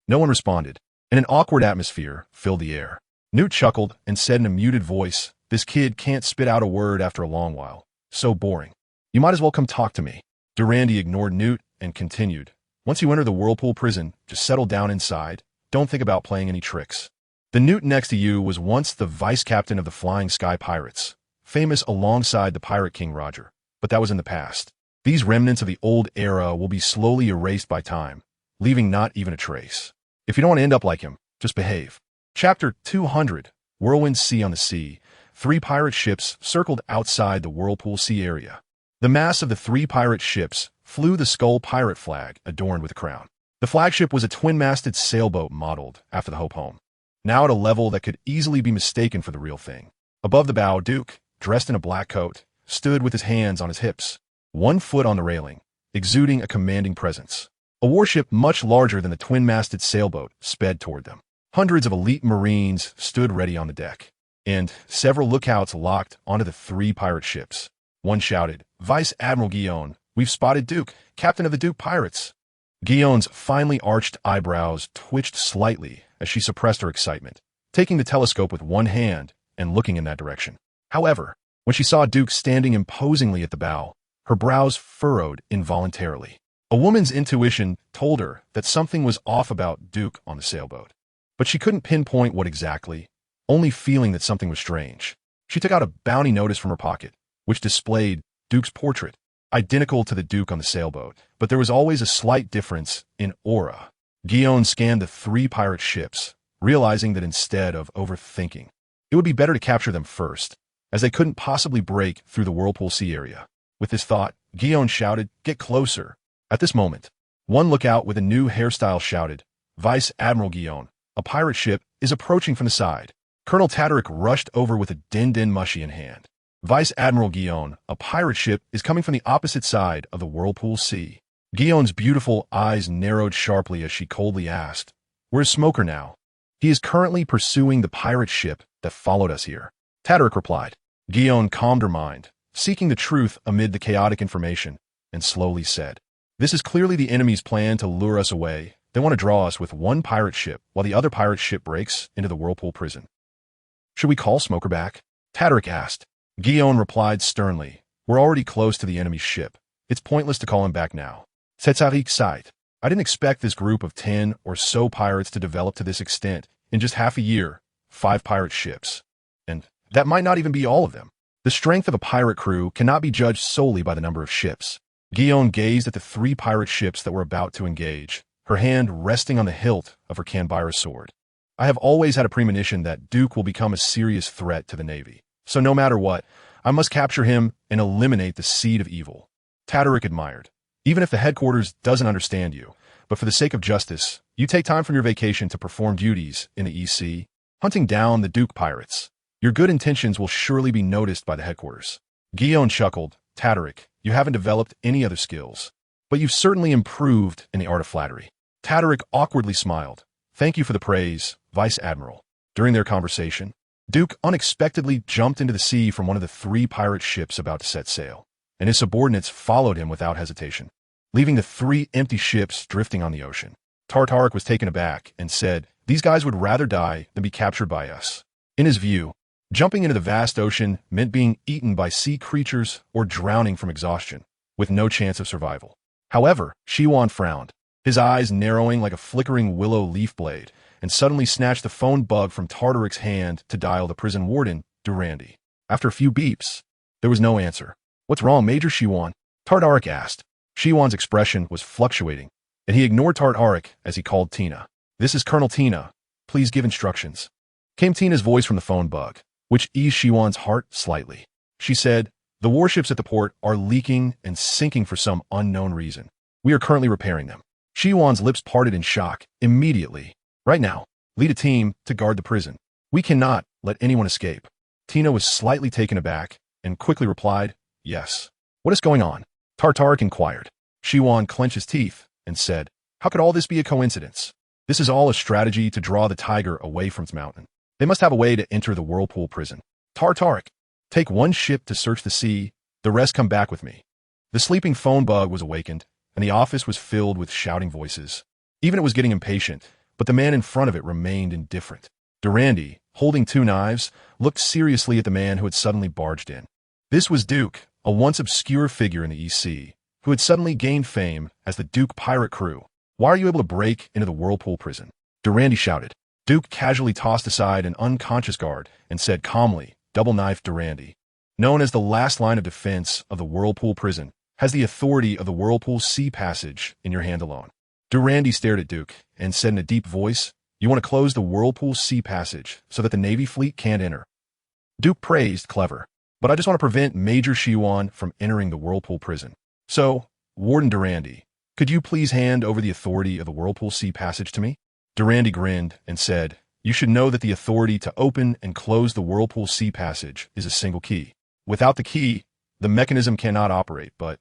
No one responded, and an awkward atmosphere filled the air. Newt chuckled and said in a muted voice, "This kid can't spit out a word after a long while. So boring. You might as well come talk to me." Durandi ignored Newt and continued, "Once you enter the whirlpool prison, just settle down inside. Don't think about playing any tricks. The Newt next to you was once the vice captain of the Flying Sky Pirates, famous alongside the Pirate King Roger, but that was in the past. These remnants of the old era will be slowly erased by time, leaving not even a trace. If you don't want to end up like him, just behave." Chapter 200, Whirlwind Sea on the Sea. 3 pirate ships circled outside the Whirlpool Sea area. The mass of the 3 pirate ships flew the Skull Pirate flag adorned with a crown. The flagship was a twin-masted sailboat modeled after the Hope Home, now at a level that could easily be mistaken for the real thing. Above the bow, Duke, dressed in a black coat, stood with his hands on his hips, one foot on the railing, exuding a commanding presence. A warship much larger than the twin-masted sailboat sped toward them. Hundreds of elite Marines stood ready on the deck, and several lookouts locked onto the 3 pirate ships. One shouted, "Vice Admiral Guillaume, we've spotted Duke, captain of the Duke Pirates." Guillaume's finely arched eyebrows twitched slightly as she suppressed her excitement, taking the telescope with one hand and looking in that direction. However, when she saw Duke standing imposingly at the bow, her brows furrowed involuntarily. A woman's intuition told her that something was off about Duke on the sailboat, but she couldn't pinpoint what exactly, only feeling that something was strange. She took out a bounty notice from her pocket, which displayed Duke's portrait, identical to the Duke on the sailboat, but there was always a slight difference in aura. Guillaume scanned the 3 pirate ships, realizing that instead of overthinking, it would be better to capture them first, as they couldn't possibly break through the Whirlpool Sea area. With this thought, Guillaume shouted, "Get closer." At this moment, one lookout with a new hairstyle shouted, "Vice Admiral Guillaume, a pirate ship is approaching from the side." Colonel Tadarick rushed over with a din-din mushy in hand. "Vice Admiral Guillaume, a pirate ship is coming from the opposite side of the Whirlpool Sea." Guillaume's beautiful eyes narrowed sharply as she coldly asked, "Where's Smoker now?" "He is currently pursuing the pirate ship that followed us here," Tadarick replied. Guillaume calmed her mind, seeking the truth amid the chaotic information, and slowly said, "This is clearly the enemy's plan to lure us away. They want to draw us with one pirate ship while the other pirate ship breaks into the Whirlpool prison." "Should we call Smoker back?" Tadarick asked. Guillaume replied sternly, "We're already close to the enemy's ship. It's pointless to call him back now." Tadarick sighed. "I didn't expect this group of 10 or so pirates to develop to this extent in just half a year. 5 pirate ships. And that might not even be all of them. The strength of a pirate crew cannot be judged solely by the number of ships." Guillaume gazed at the 3 pirate ships that were about to engage, her hand resting on the hilt of her Canberra sword. "I have always had a premonition that Duke will become a serious threat to the Navy. So no matter what, I must capture him and eliminate the seed of evil." Tadarick admired. "Even if the headquarters doesn't understand you, but for the sake of justice, you take time from your vacation to perform duties in the EC, hunting down the Duke pirates. Your good intentions will surely be noticed by the headquarters." Guillaume chuckled. "Tadarick, you haven't developed any other skills, but you've certainly improved in the art of flattery." Tadaric awkwardly smiled. Thank you for the praise, Vice Admiral. During their conversation, Duke unexpectedly jumped into the sea from one of the 3 pirate ships about to set sail, and his subordinates followed him without hesitation, leaving the 3 empty ships drifting on the ocean. Tadaric was taken aback and said, these guys would rather die than be captured by us. In his view, jumping into the vast ocean meant being eaten by sea creatures or drowning from exhaustion, with no chance of survival. However, Shiwan frowned, his eyes narrowing like a flickering willow leaf blade, and suddenly snatched the phone bug from Tartaric's hand to dial the prison warden, Durandi. After a few beeps, there was no answer. What's wrong, Major Shiwan? Tartaric asked. Shiwan's expression was fluctuating, and he ignored Tartaric as he called Tina. This is Colonel Tina. Please give instructions. Came Tina's voice from the phone bug, which eased Shiwan's heart slightly. She said, the warships at the port are leaking and sinking for some unknown reason. We are currently repairing them. Shiwan's lips parted in shock immediately. Right now, lead a team to guard the prison. We cannot let anyone escape. Tina was slightly taken aback and quickly replied, yes. What is going on? Tartaric inquired. Shiwan clenched his teeth and said, how could all this be a coincidence? This is all a strategy to draw the tiger away from its mountain. They must have a way to enter the whirlpool prison. Tartaric, take 1 ship to search the sea, the rest come back with me. The sleeping phone bug was awakened, and the office was filled with shouting voices. Even it was getting impatient, but the man in front of it remained indifferent. Durandi, holding 2 knives, looked seriously at the man who had suddenly barged in. This was Duke, a once obscure figure in the East Sea, who had suddenly gained fame as the Duke pirate crew. Why are you able to break into the whirlpool prison? Durandi shouted. Duke casually tossed aside an unconscious guard and said calmly, double-knifed Durandi, known as the last line of defense of the whirlpool prison, has the authority of the whirlpool sea passage in your hand alone. Durandi stared at Duke and said in a deep voice, you want to close the whirlpool sea passage so that the Navy fleet can't enter. Duke praised clever, but I just want to prevent Major Shiwan from entering the whirlpool prison. So, Warden Durandi, could you please hand over the authority of the whirlpool sea passage to me? Durandi grinned and said, you should know that the authority to open and close the whirlpool sea passage is a single key. Without the key, the mechanism cannot operate, but...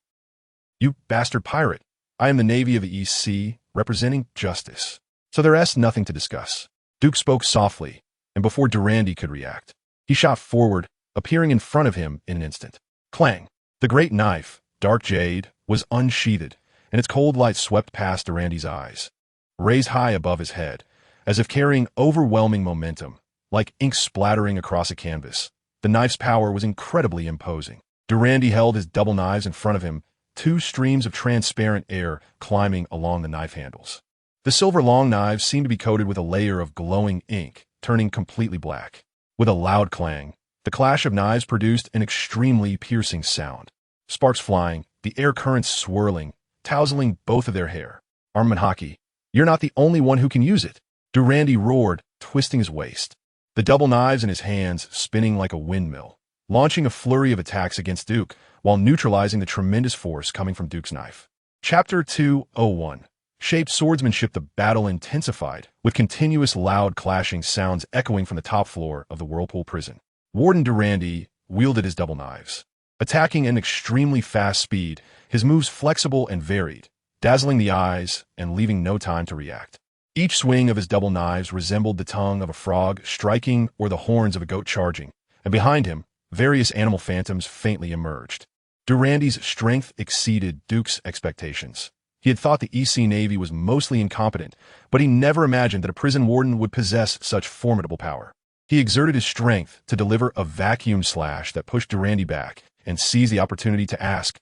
You bastard pirate, I am the Navy of the East Sea, representing justice. So there is nothing to discuss. Duke spoke softly, and before Durandi could react, he shot forward, appearing in front of him in an instant. Clang! The great knife, dark jade, was unsheathed, and its cold light swept past Durandi's eyes, raised high above his head, as if carrying overwhelming momentum, like ink splattering across a canvas. The knife's power was incredibly imposing. Durandi held his double knives in front of him, 2 streams of transparent air climbing along the knife handles. The silver long knives seemed to be coated with a layer of glowing ink, turning completely black. With a loud clang, the clash of knives produced an extremely piercing sound. Sparks flying, the air currents swirling, tousling both of their hair. Armament Haki, you're not the only one who can use it. Durandi roared, twisting his waist. The double knives in his hands spinning like a windmill, launching a flurry of attacks against Duke, while neutralizing the tremendous force coming from Duke's knife. Chapter 201. Shaped swordsmanship. The battle intensified, with continuous loud clashing sounds echoing from the top floor of the whirlpool prison. Warden Durandi wielded his double knives, attacking at an extremely fast speed, his moves flexible and varied, dazzling the eyes and leaving no time to react. Each swing of his double knives resembled the tongue of a frog striking or the horns of a goat charging, and behind him, various animal phantoms faintly emerged. Durandi's strength exceeded Duke's expectations. He had thought the EC Navy was mostly incompetent, but he never imagined that a prison warden would possess such formidable power. He exerted his strength to deliver a vacuum slash that pushed Durandi back and seized the opportunity to ask,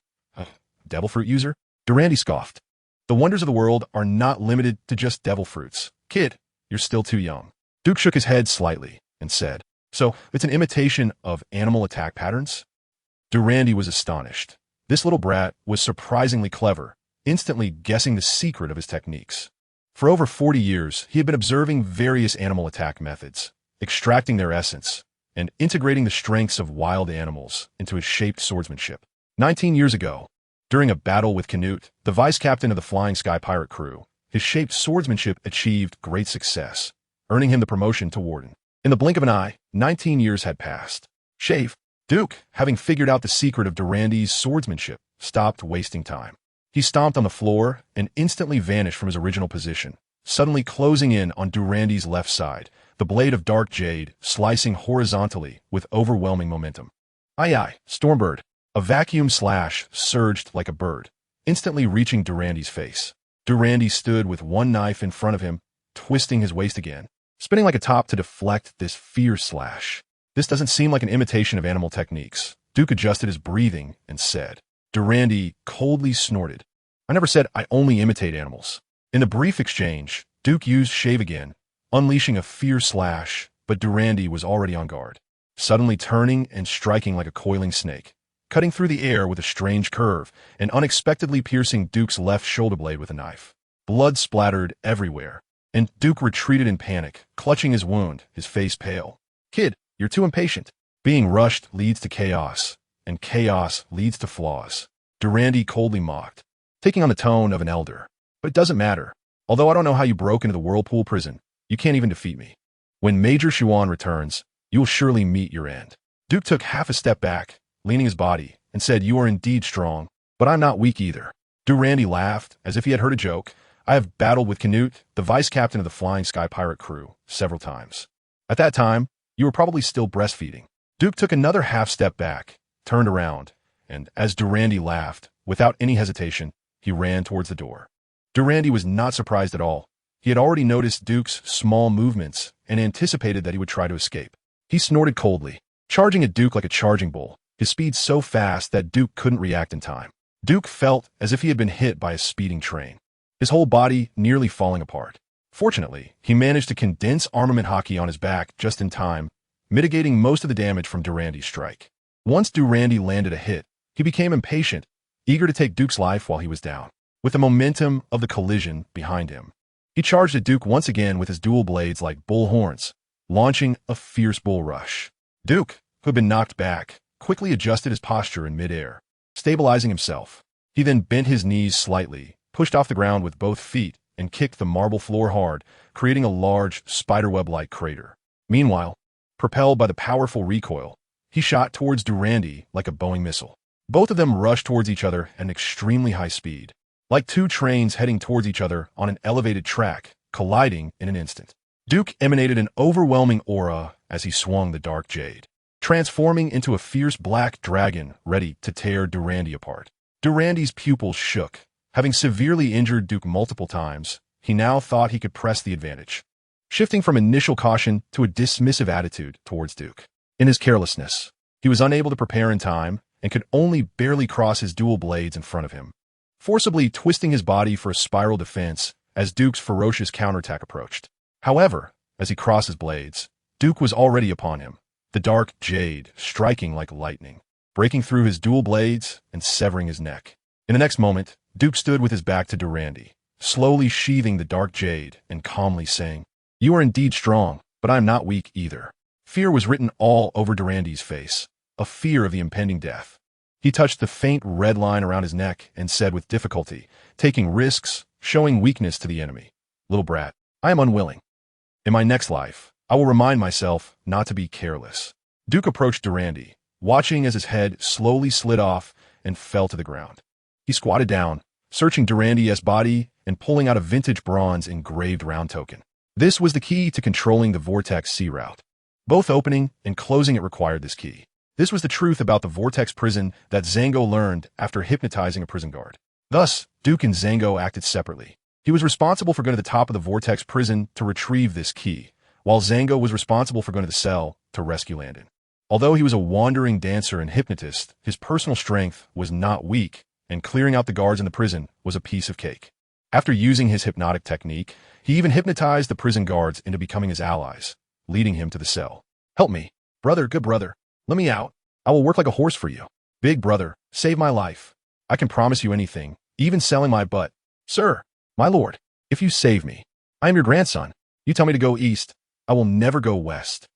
Devil fruit user? Durandi scoffed. The wonders of the world are not limited to just devil fruits. Kid, you're still too young. Duke shook his head slightly and said, so it's an imitation of animal attack patterns? Durandi was astonished. This little brat was surprisingly clever, instantly guessing the secret of his techniques. For over 40 years, he had been observing various animal attack methods, extracting their essence, and integrating the strengths of wild animals into his shaped swordsmanship. 19 years ago, during a battle with Canute, the vice captain of the Flying Sky pirate crew, his shaped swordsmanship achieved great success, earning him the promotion to warden. In the blink of an eye, 19 years had passed. Duke, having figured out the secret of Durandi's swordsmanship, stopped wasting time. He stomped on the floor and instantly vanished from his original position, suddenly closing in on Durandi's left side, the blade of dark jade slicing horizontally with overwhelming momentum. Aye, Stormbird. A vacuum slash surged like a bird, instantly reaching Durandi's face. Durandi stood with one knife in front of him, twisting his waist again, spinning like a top to deflect this fierce slash. This doesn't seem like an imitation of animal techniques. Duke adjusted his breathing and said. Durandi coldly snorted. I never said I only imitate animals. In the brief exchange, Duke used shave again, unleashing a fierce slash, but Durandi was already on guard, suddenly turning and striking like a coiling snake, cutting through the air with a strange curve and unexpectedly piercing Duke's left shoulder blade with a knife. Blood splattered everywhere, and Duke retreated in panic, clutching his wound, his face pale. Kid, you're too impatient. Being rushed leads to chaos, and chaos leads to flaws. Durandi coldly mocked, taking on the tone of an elder. But it doesn't matter. Although I don't know how you broke into the Whirlpool prison, you can't even defeat me. When Major Shuan returns, you will surely meet your end. Duke took half a step back, leaning his body, and said, You are indeed strong, but I'm not weak either. Durandi laughed, as if he had heard a joke. I have battled with Canute, the vice captain of the Flying Sky Pirate crew, several times. At that time, you were probably still breastfeeding. Duke took another half step back, turned around, and as Durandi laughed, without any hesitation, he ran towards the door. Durandi was not surprised at all. He had already noticed Duke's small movements and anticipated that he would try to escape. He snorted coldly, charging at Duke like a charging bull, his speed so fast that Duke couldn't react in time. Duke felt as if he had been hit by a speeding train, his whole body nearly falling apart. Fortunately, he managed to condense armament Haki on his back just in time, mitigating most of the damage from Durandi's strike. Once Durandi landed a hit, he became impatient, eager to take Duke's life while he was down. With the momentum of the collision behind him, he charged at Duke once again with his dual blades like bull horns, launching a fierce bull rush. Duke, who had been knocked back, quickly adjusted his posture in midair, stabilizing himself. He then bent his knees slightly, pushed off the ground with both feet, and kicked the marble floor hard, creating a large, spiderweb-like crater. Meanwhile, propelled by the powerful recoil, he shot towards Durandi like a Boeing missile. Both of them rushed towards each other at an extremely high speed, like two trains heading towards each other on an elevated track, colliding in an instant. Duke emanated an overwhelming aura as he swung the dark jade, transforming into a fierce black dragon ready to tear Durandi apart. Durandi's pupils shook. Having severely injured Duke multiple times, he now thought he could press the advantage, shifting from initial caution to a dismissive attitude towards Duke. In his carelessness, he was unable to prepare in time and could only barely cross his dual blades in front of him, forcibly twisting his body for a spiral defense as Duke's ferocious counterattack approached. However, as he crossed his blades, Duke was already upon him, the dark jade striking like lightning, breaking through his dual blades and severing his neck. In the next moment, Duke stood with his back to Durandi, slowly sheathing the dark jade and calmly saying, You are indeed strong, but I am not weak either. Fear was written all over Durandi's face, a fear of the impending death. He touched the faint red line around his neck and said with difficulty, taking risks, showing weakness to the enemy, Little brat, I am unwilling. In my next life, I will remind myself not to be careless. Duke approached Durandi, watching as his head slowly slid off and fell to the ground. He squatted down, searching Durandi's body and pulling out a vintage bronze engraved round token. This was the key to controlling the Vortex Sea Route. Both opening and closing it required this key. This was the truth about the Vortex prison that Zango learned after hypnotizing a prison guard. Thus, Duke and Zango acted separately. He was responsible for going to the top of the Vortex prison to retrieve this key, while Zango was responsible for going to the cell to rescue Landon. Although he was a wandering dancer and hypnotist, his personal strength was not weak, and clearing out the guards in the prison was a piece of cake. After using his hypnotic technique, he even hypnotized the prison guards into becoming his allies, leading him to the cell. Help me. Brother, good brother. Let me out. I will work like a horse for you. Big brother, save my life. I can promise you anything, even selling my butt. Sir, my lord, if you save me, I am your grandson. You tell me to go east, I will never go west.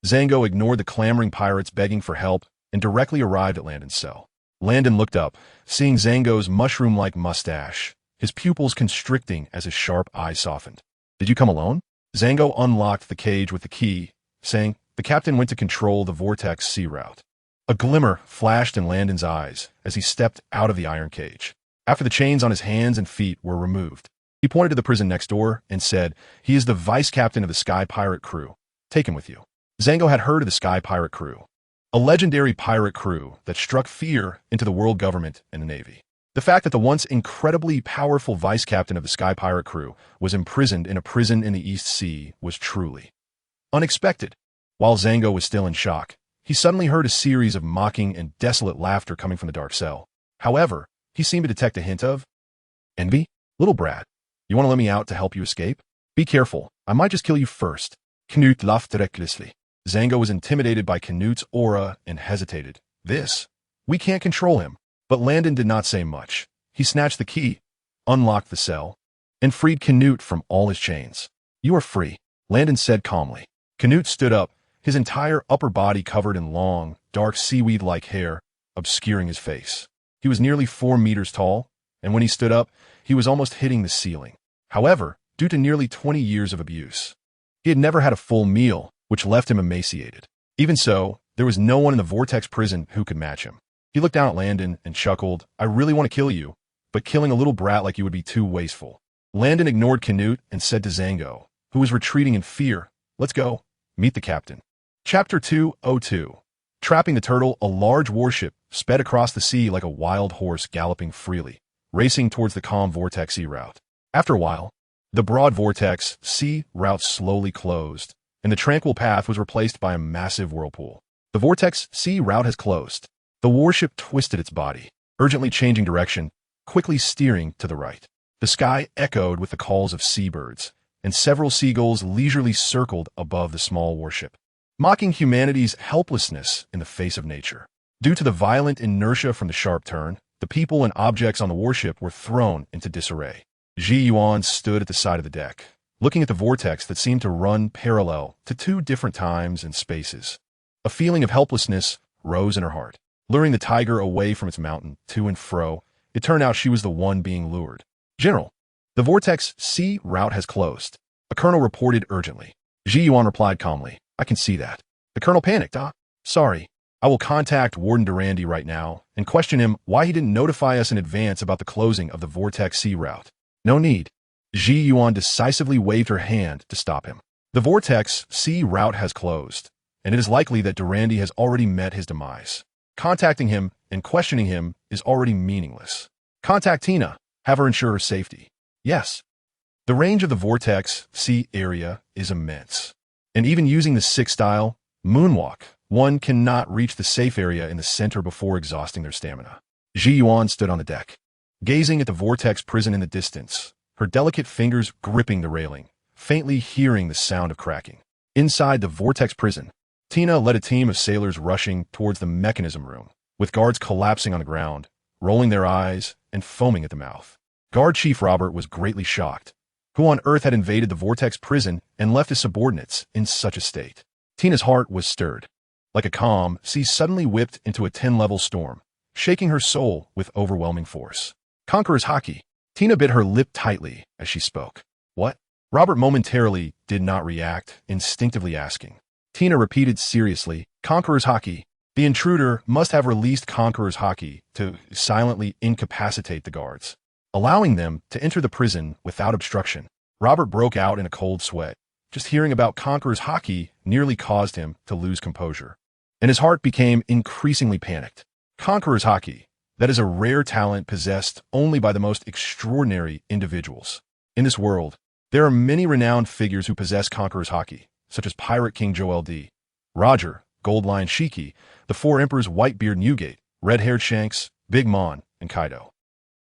Zango ignored the clamoring pirates begging for help and directly arrived at Landon's cell. Landon looked up, seeing Zango's mushroom-like mustache, his pupils constricting as his sharp eyes softened. Did you come alone? Zango unlocked the cage with the key, saying, The captain went to control the Vortex Sea Route. A glimmer flashed in Landon's eyes as he stepped out of the iron cage. After the chains on his hands and feet were removed, he pointed to the prison next door and said, "He is the vice captain of the Sky Pirate crew. Take him with you." Zango had heard of the Sky Pirate crew, a legendary pirate crew that struck fear into the world government and the Navy. The fact that the once incredibly powerful vice captain of the Sky Pirate crew was imprisoned in a prison in the East Sea was truly unexpected. While Zango was still in shock, he suddenly heard a series of mocking and desolate laughter coming from the dark cell. However, he seemed to detect a hint of envy. "Little brat, you want to let me out to help you escape? Be careful, I might just kill you first." Canute laughed recklessly. Zango was intimidated by Canute's aura and hesitated. We can't control him." But Landon did not say much. He snatched the key, unlocked the cell, and freed Canute from all his chains. "You are free," Landon said calmly. Canute stood up, his entire upper body covered in long, dark seaweed-like hair, obscuring his face. He was nearly 4 meters tall, and when he stood up, he was almost hitting the ceiling. However, due to nearly 20 years of abuse, he had never had a full meal, which left him emaciated. Even so, there was no one in the Vortex prison who could match him. He looked down at Landon and chuckled, "I really want to kill you, but killing a little brat like you would be too wasteful." Landon ignored Canute and said to Zango, who was retreating in fear, "Let's go. Meet the captain." Chapter 202. Trapping the Turtle, a large warship sped across the sea like a wild horse galloping freely, racing towards the calm Vortex Sea route. After a while, the broad Vortex Sea route slowly closed, and the tranquil path was replaced by a massive whirlpool. The Vortex Sea route has closed. The warship twisted its body, urgently changing direction, quickly steering to the right. The sky echoed with the calls of seabirds, and several seagulls leisurely circled above the small warship, mocking humanity's helplessness in the face of nature. Due to the violent inertia from the sharp turn, the people and objects on the warship were thrown into disarray. Ji Yuan stood at the side of the deck, looking at the vortex that seemed to run parallel to 2 different times and spaces. A feeling of helplessness rose in her heart. Luring the tiger away from its mountain, to and fro, it turned out she was the one being lured. "General, the Vortex Sea route has closed," a colonel reported urgently. Ji Yuan replied calmly, "I can see that." The colonel panicked. Sorry. I will contact Warden Durandi right now and question him why he didn't notify us in advance about the closing of the Vortex Sea route." "No need." Ji Yuan decisively waved her hand to stop him. "The Vortex Sea route has closed, and it is likely that Durandi has already met his demise. Contacting him and questioning him is already meaningless. Contact Tina, have her ensure her safety." "Yes." The range of the Vortex Sea area is immense, and even using the 6-style moonwalk, one cannot reach the safe area in the center before exhausting their stamina. Ji Yuan stood on the deck, gazing at the Vortex prison in the distance, her delicate fingers gripping the railing, faintly hearing the sound of cracking. Inside the Vortex prison, Tina led a team of sailors rushing towards the mechanism room, with guards collapsing on the ground, rolling their eyes and foaming at the mouth. Guard Chief Robert was greatly shocked. Who on earth had invaded the Vortex prison and left his subordinates in such a state? Tina's heart was stirred. Like a calm sea suddenly whipped into a 10-level storm, shaking her soul with overwhelming force. "Conqueror's Haki." Tina bit her lip tightly as she spoke. "What?" Robert momentarily did not react, instinctively asking. Tina repeated seriously, "Conqueror's Haki." The intruder must have released Conqueror's Haki to silently incapacitate the guards, allowing them to enter the prison without obstruction. Robert broke out in a cold sweat. Just hearing about Conqueror's Haki nearly caused him to lose composure, and his heart became increasingly panicked. Conqueror's Haki, that is a rare talent possessed only by the most extraordinary individuals. In this world, there are many renowned figures who possess Conqueror's Haki, such as Pirate King Joel D., Roger, Gold Lion Shiki, the 4 Emperors Whitebeard Newgate, Red-Haired Shanks, Big Mom, and Kaido.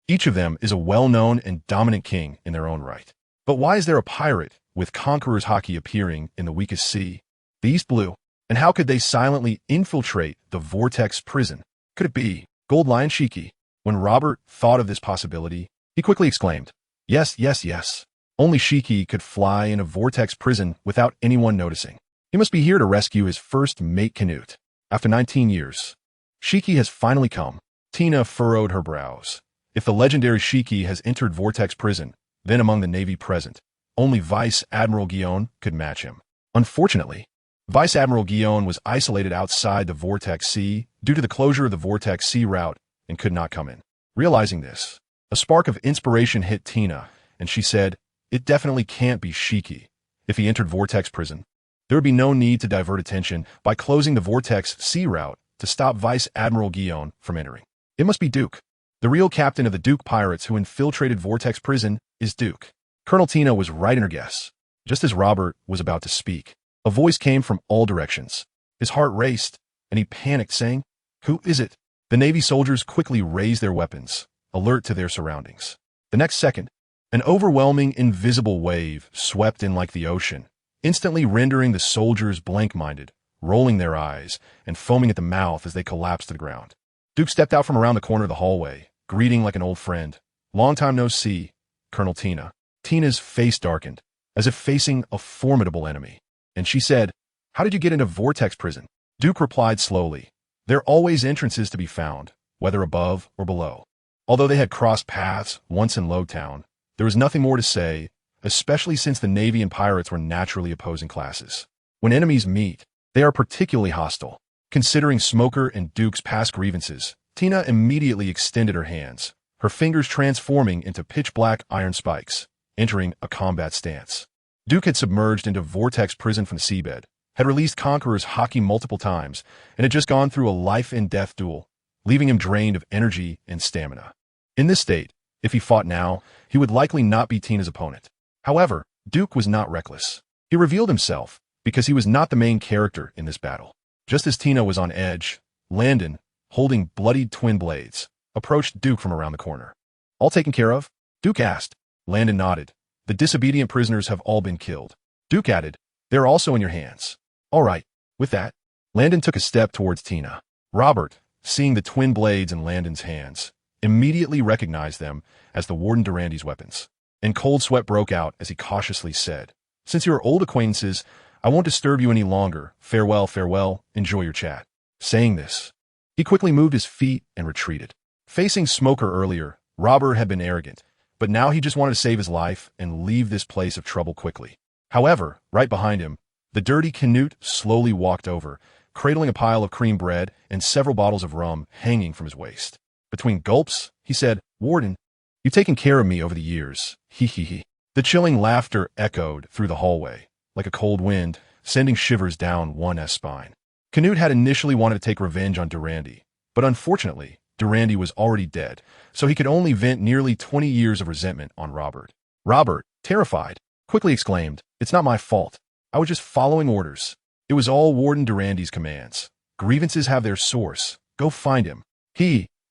Each of them is a well-known and dominant king in their own right. But why is there a pirate with Conqueror's Haki appearing in the weakest sea, the East Blue? And how could they silently infiltrate the Vortex prison? Could it be Gold Lion Shiki? When Robert thought of this possibility, he quickly exclaimed, "Yes, yes, yes." Only Shiki could fly in a Vortex prison without anyone noticing. He must be here to rescue his first mate Canute. After 19 years, Shiki has finally come. Tina furrowed her brows. If the legendary Shiki has entered Vortex prison, then among the Navy present, only Vice Admiral Guion could match him. Unfortunately, Vice Admiral Guion was isolated outside the Vortex Sea due to the closure of the Vortex Sea route and could not come in. Realizing this, A spark of inspiration hit Tina, and she said, "It definitely can't be Shiki. If he entered Vortex Prison, there would be no need to divert attention by closing the Vortex sea route to stop Vice Admiral Guion from entering. It must be Duke. The real captain of the Duke pirates who infiltrated Vortex Prison is Duke." Colonel Tina was right in her guess. Just as Robert was about to speak, a voice came from all directions. His heart raced, and he panicked, saying, "Who is it?" The Navy soldiers quickly raised their weapons, alert to their surroundings. The next second, an overwhelming invisible wave swept in like the ocean, instantly rendering the soldiers blank-minded, rolling their eyes and foaming at the mouth as they collapsed to the ground. Duke stepped out from around the corner of the hallway, greeting like an old friend. "Long time no see, Colonel Tina." Tina's face darkened, as if facing a formidable enemy, and she said, "How did you get into Vortex Prison?" Duke replied slowly, "There are always entrances to be found, whether above or below." Although they had crossed paths once in Lowtown, there was nothing more to say, especially since the Navy and pirates were naturally opposing classes. When enemies meet, they are particularly hostile. Considering Smoker and Duke's past grievances, Tina immediately extended her hands, her fingers transforming into pitch-black iron spikes, entering a combat stance. Duke had submerged into Vortex Prison from the seabed, had released Conqueror's Haki multiple times, and had just gone through a life-and-death duel, leaving him drained of energy and stamina. In this state, if he fought now, he would likely not be Tina's opponent. However, Duke was not reckless. He revealed himself because he was not the main character in this battle. Just as Tina was on edge, Landon, holding bloodied twin blades, approached Duke from around the corner. "All taken care of?" Duke asked. Landon nodded. "The disobedient prisoners have all been killed." Duke added, "They are also in your hands." "All right." With that, Landon took a step towards Tina. Robert, seeing the twin blades in Landon's hands, immediately recognized them as the Warden Durandy's weapons, and cold sweat broke out as he cautiously said, "Since you are old acquaintances, I won't disturb you any longer. Farewell, farewell. Enjoy your chat." Saying this, he quickly moved his feet and retreated. Facing Smoker earlier, Robert had been arrogant, but now he just wanted to save his life and leave this place of trouble quickly. However, right behind him, the dirty Canute slowly walked over, cradling a pile of cream bread and several bottles of rum hanging from his waist. Between gulps, he said, "Warden, you've taken care of me over the years. Hee hee hee." The chilling laughter echoed through the hallway, like a cold wind, sending shivers down one's spine. Canute had initially wanted to take revenge on Durandy, but unfortunately, Durandy was already dead, so he could only vent nearly 20 years of resentment on Robert. Robert, terrified, quickly exclaimed, "It's not my fault. I was just following orders. It was all Warden Durandy's commands. Grievances have their source. Go find him.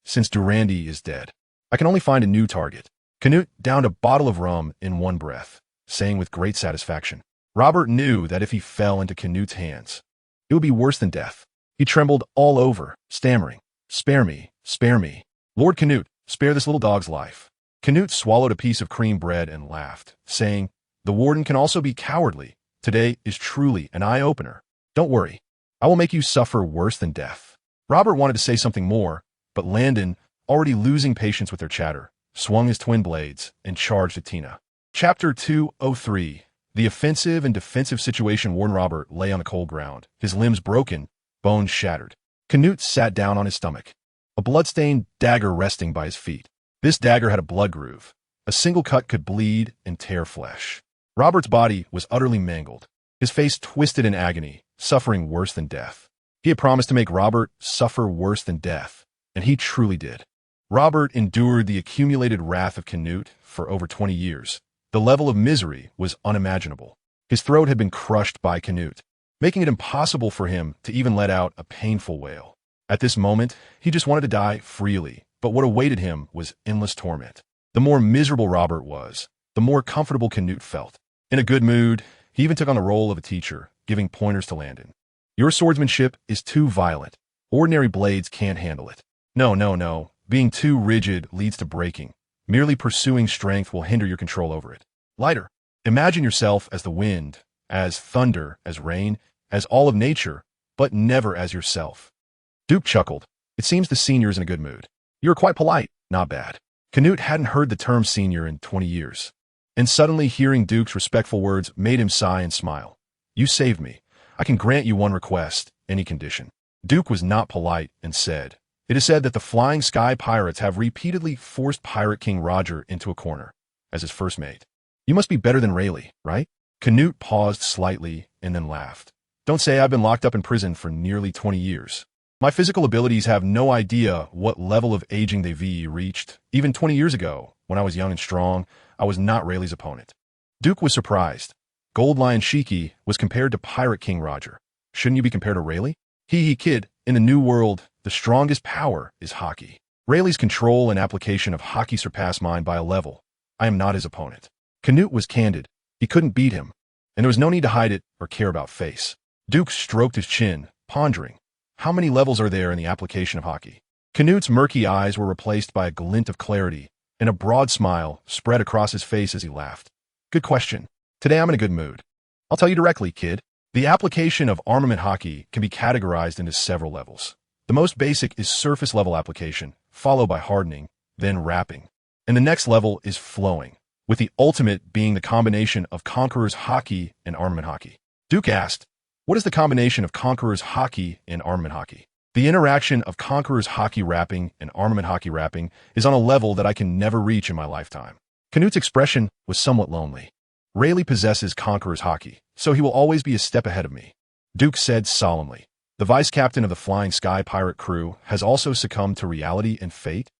Since Durandy is dead, I can only find a new target." Canute downed a bottle of rum in one breath, saying with great satisfaction. Robert knew that if he fell into Canute's hands, it would be worse than death. He trembled all over, stammering, "Spare me, spare me. Lord Canute, spare this little dog's life." Canute swallowed a piece of cream bread and laughed, saying, "The Warden can also be cowardly. Today is truly an eye-opener. Don't worry, I will make you suffer worse than death." Robert wanted to say something more, but Landon, already losing patience with their chatter, swung his twin blades and charged at Tina. Chapter 203. The offensive and defensive situation. Warden Robert lay on the cold ground, his limbs broken, bones shattered. Canute sat down on his stomach, a blood-stained dagger resting by his feet. This dagger had a blood groove. A single cut could bleed and tear flesh. Robert's body was utterly mangled, his face twisted in agony, suffering worse than death. He had promised to make Robert suffer worse than death, and he truly did. Robert endured the accumulated wrath of Canute for over 20 years. The level of misery was unimaginable. His throat had been crushed by Canute, making it impossible for him to even let out a painful wail. At this moment, he just wanted to die freely, but what awaited him was endless torment. The more miserable Robert was, the more comfortable Canute felt. In a good mood, he even took on the role of a teacher, giving pointers to Landon. "Your swordsmanship is too violent. Ordinary blades can't handle it. No. Being too rigid leads to breaking. Merely pursuing strength will hinder your control over it. Lighter. Imagine yourself as the wind, as thunder, as rain, as all of nature, but never as yourself." Duke chuckled. "It seems the senior is in a good mood. You're quite polite. Not bad." Canute hadn't heard the term senior in 20 years, and suddenly hearing Duke's respectful words made him sigh and smile. "You saved me. I can grant you one request, any condition." Duke was not polite and said, It is said that the Flying Sky Pirates have repeatedly forced Pirate King Roger into a corner as his first mate. You must be better than Rayleigh, right? Canute paused slightly and then laughed. Don't say I've been locked up in prison for nearly 20 years. My physical abilities have no idea what level of aging they've reached. Even 20 years ago, when I was young and strong, I was not Rayleigh's opponent. Duke was surprised. Gold Lion Shiki was compared to Pirate King Roger. Shouldn't you be compared to Rayleigh? Kid, in the New World, the strongest power is Haki. Rayleigh's control and application of Haki surpass mine by a level. I am not his opponent. Canute was candid. He couldn't beat him, and there was no need to hide it or care about face. Duke stroked his chin, pondering. How many levels are there in the application of Haki? Canute's murky eyes were replaced by a glint of clarity, and a broad smile spread across his face as he laughed. Good question. Today I'm in a good mood. I'll tell you directly, kid. The application of armament Haki can be categorized into several levels. The most basic is surface level application, followed by hardening, then wrapping. And the next level is flowing, with the ultimate being the combination of Conqueror's Haki and armament Haki. Duke asked, what is the combination of Conqueror's Haki and armament Haki? The interaction of Conqueror's Haki wrapping and armament Haki wrapping is on a level that I can never reach in my lifetime. Canute's expression was somewhat lonely. Rayleigh possesses Conqueror's Haki, so he will always be a step ahead of me. Duke said solemnly. The vice captain of the Flying Sky Pirate crew has also succumbed to reality and fate?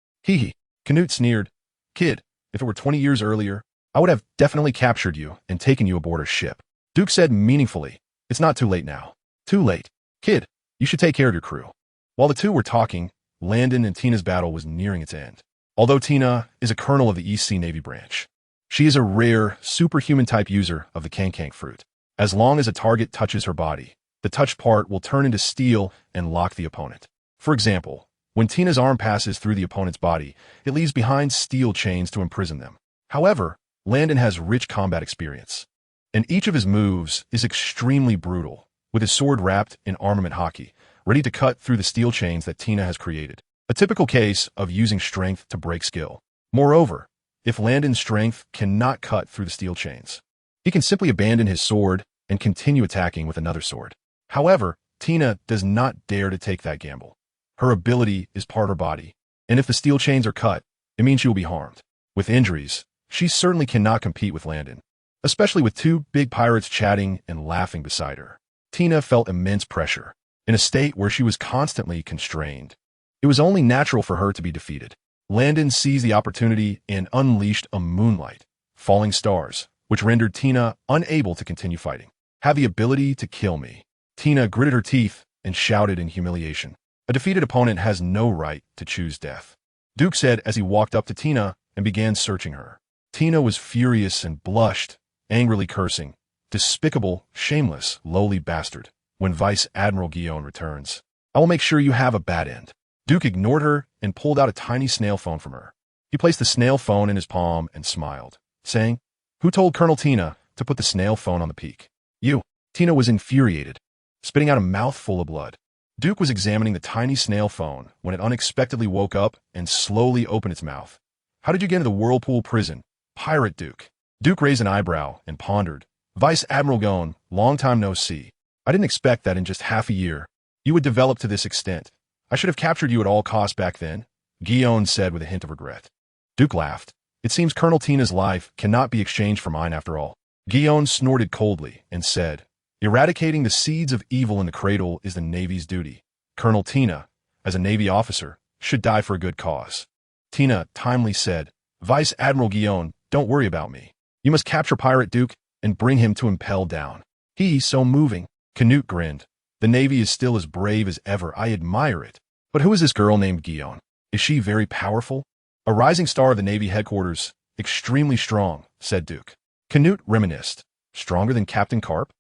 Canute sneered. Kid, if it were 20 years earlier, I would have definitely captured you and taken you aboard a ship. Duke said meaningfully. It's not too late now. Too late. Kid, you should take care of your crew. While the two were talking, Landon and Tina's battle was nearing its end. Although Tina is a colonel of the East Sea Navy branch, she is a rare, superhuman-type user of the Kankank fruit. As long as a target touches her body, the touched part will turn into steel and lock the opponent. For example, when Tina's arm passes through the opponent's body, it leaves behind steel chains to imprison them. However, Landon has rich combat experience, and each of his moves is extremely brutal, with his sword wrapped in armament Haki, ready to cut through the steel chains that Tina has created. A typical case of using strength to break skill. Moreover, if Landon's strength cannot cut through the steel chains, he can simply abandon his sword and continue attacking with another sword. However, Tina does not dare to take that gamble. Her ability is part her body, and if the steel chains are cut, it means she will be harmed. With injuries, she certainly cannot compete with Landon, especially with two big pirates chatting and laughing beside her. Tina felt immense pressure, in a state where she was constantly constrained. It was only natural for her to be defeated. Landon seized the opportunity and unleashed a moonlight, falling stars, which rendered Tina unable to continue fighting. Have the ability to kill me. Tina gritted her teeth and shouted in humiliation. A defeated opponent has no right to choose death. Duke said as he walked up to Tina and began searching her. Tina was furious and blushed, angrily cursing. Despicable, shameless, lowly bastard. When Vice Admiral Guillaume returns, I will make sure you have a bad end. Duke ignored her and pulled out a tiny snail phone from her. He placed the snail phone in his palm and smiled, saying, Who told Colonel Tina to put the snail phone on the peak? You. Tina was infuriated, spitting out a mouthful of blood. Duke was examining the tiny snail phone when it unexpectedly woke up and slowly opened its mouth. How did you get into the Whirlpool prison? Pirate Duke. Duke raised an eyebrow and pondered. Vice Admiral Guillaume, long time no see. I didn't expect that in just half a year you would develop to this extent. I should have captured you at all costs back then, Guillaume said with a hint of regret. Duke laughed. It seems Colonel Tina's life cannot be exchanged for mine after all. Guillaume snorted coldly and said, Eradicating the seeds of evil in the cradle is the Navy's duty. Colonel Tina, as a Navy officer, should die for a good cause. Tina timely said, Vice Admiral Guillaume, don't worry about me. You must capture Pirate Duke and bring him to impel down. He's so moving. Canute grinned. The Navy is still as brave as ever. I admire it. But who is this girl named Guillaume? Is she very powerful? A rising star of the Navy headquarters. Extremely strong, said Duke. Canute reminisced. Stronger than Captain Carp?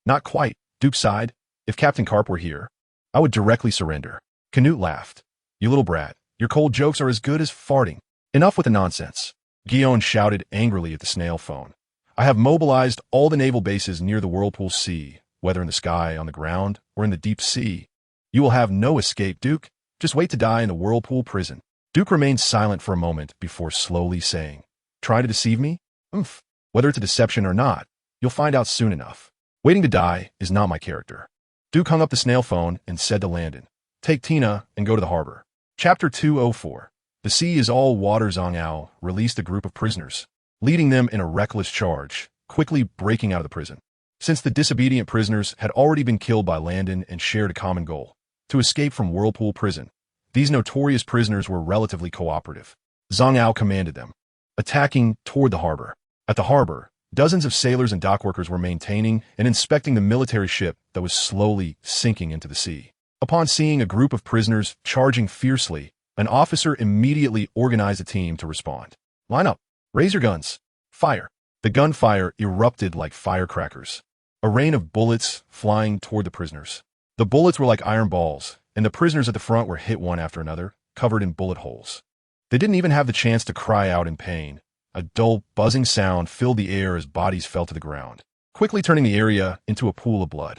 Not quite, Duke sighed. If Captain Carp were here, I would directly surrender. Canute laughed. You little brat, your cold jokes are as good as farting. Enough with the nonsense. Guillaume shouted angrily at the snail phone. I have mobilized all the naval bases near the Whirlpool Sea, whether in the sky, on the ground, or in the deep sea. You will have no escape, Duke. Just wait to die in the Whirlpool prison. Duke remained silent for a moment before slowly saying, Try to deceive me? Whether it's a deception or not, you'll find out soon enough. Waiting to die is not my character. Duke hung up the snail phone and said to Landon, Take Tina and go to the harbor. Chapter 204. The sea is all water. Zhang Ao released a group of prisoners, leading them in a reckless charge, quickly breaking out of the prison. Since the disobedient prisoners had already been killed by Landon and shared a common goal, to escape from Whirlpool Prison, these notorious prisoners were relatively cooperative. Zhang Ao commanded them, attacking toward the harbor. At the harbor, dozens of sailors and dockworkers were maintaining and inspecting the military ship that was slowly sinking into the sea. Upon seeing a group of prisoners charging fiercely, an officer immediately organized a team to respond. Line up. Raise your guns. Fire. The gunfire erupted like firecrackers, a rain of bullets flying toward the prisoners. The bullets were like iron balls, and the prisoners at the front were hit one after another, covered in bullet holes. They didn't even have the chance to cry out in pain. A dull, buzzing sound filled the air as bodies fell to the ground, quickly turning the area into a pool of blood.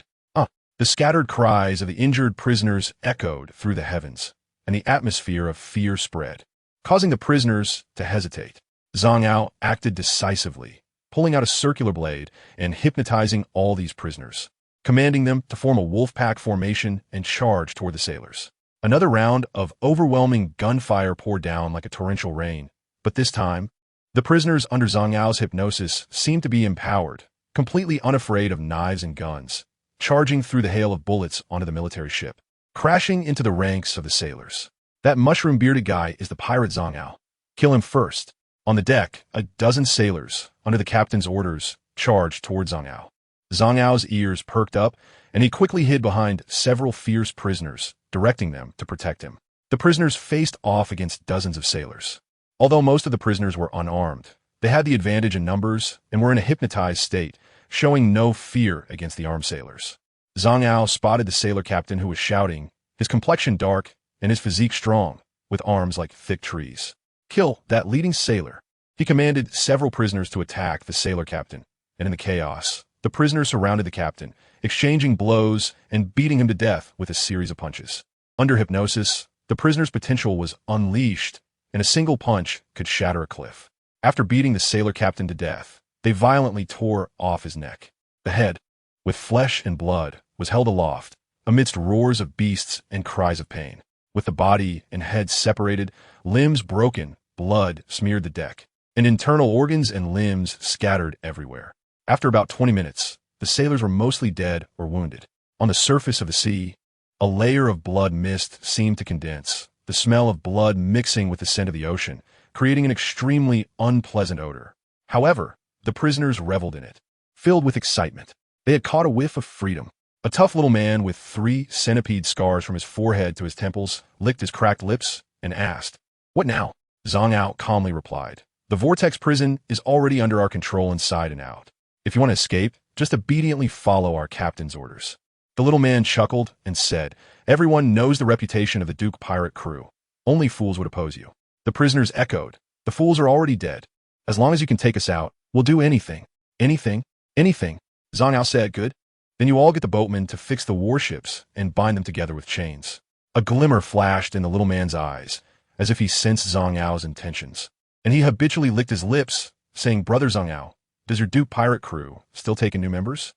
The scattered cries of the injured prisoners echoed through the heavens, and the atmosphere of fear spread, causing the prisoners to hesitate. Zhang Ao acted decisively, pulling out a circular blade and hypnotizing all these prisoners, commanding them to form a wolf pack formation and charge toward the sailors. Another round of overwhelming gunfire poured down like a torrential rain, but this time, the prisoners under Zhang Ao's hypnosis seemed to be empowered, completely unafraid of knives and guns, charging through the hail of bullets onto the military ship, crashing into the ranks of the sailors. That mushroom-bearded guy is the pirate Zhang Ao. Kill him first. On the deck, a dozen sailors, under the captain's orders, charged toward Zhang Ao. Zhang Ao's ears perked up, and he quickly hid behind several fierce prisoners, directing them to protect him. The prisoners faced off against dozens of sailors. Although most of the prisoners were unarmed, they had the advantage in numbers and were in a hypnotized state, showing no fear against the armed sailors. Zhang Ao spotted the sailor captain who was shouting, his complexion dark and his physique strong, with arms like thick trees. Kill that leading sailor. He commanded several prisoners to attack the sailor captain, and in the chaos, the prisoners surrounded the captain, exchanging blows and beating him to death with a series of punches. Under hypnosis, the prisoner's potential was unleashed, and a single punch could shatter a cliff. After beating the sailor captain to death, they violently tore off his neck. The head, with flesh and blood, was held aloft, amidst roars of beasts and cries of pain. With the body and head separated, limbs broken, blood smeared the deck, and internal organs and limbs scattered everywhere. After about 20 minutes, the sailors were mostly dead or wounded. On the surface of the sea, a layer of blood mist seemed to condense, the smell of blood mixing with the scent of the ocean, creating an extremely unpleasant odor. However, the prisoners reveled in it, filled with excitement. They had caught a whiff of freedom. A tough little man with 3 centipede scars from his forehead to his temples licked his cracked lips and asked, "What now?" Zhang Ao calmly replied, "The vortex prison is already under our control inside and out. If you want to escape, just obediently follow our captain's orders." The little man chuckled and said, "Everyone knows the reputation of the Duke pirate crew. Only fools would oppose you." The prisoners echoed, "The fools are already dead. As long as you can take us out, we'll do anything." "Anything? Anything?" Zhang Ao said. "Good. Then you all get the boatmen to fix the warships and bind them together with chains." A glimmer flashed in the little man's eyes, as if he sensed Zhang Ao's intentions, and he habitually licked his lips, saying, "Brother Zhang Ao, does your Duke pirate crew still take in new members?"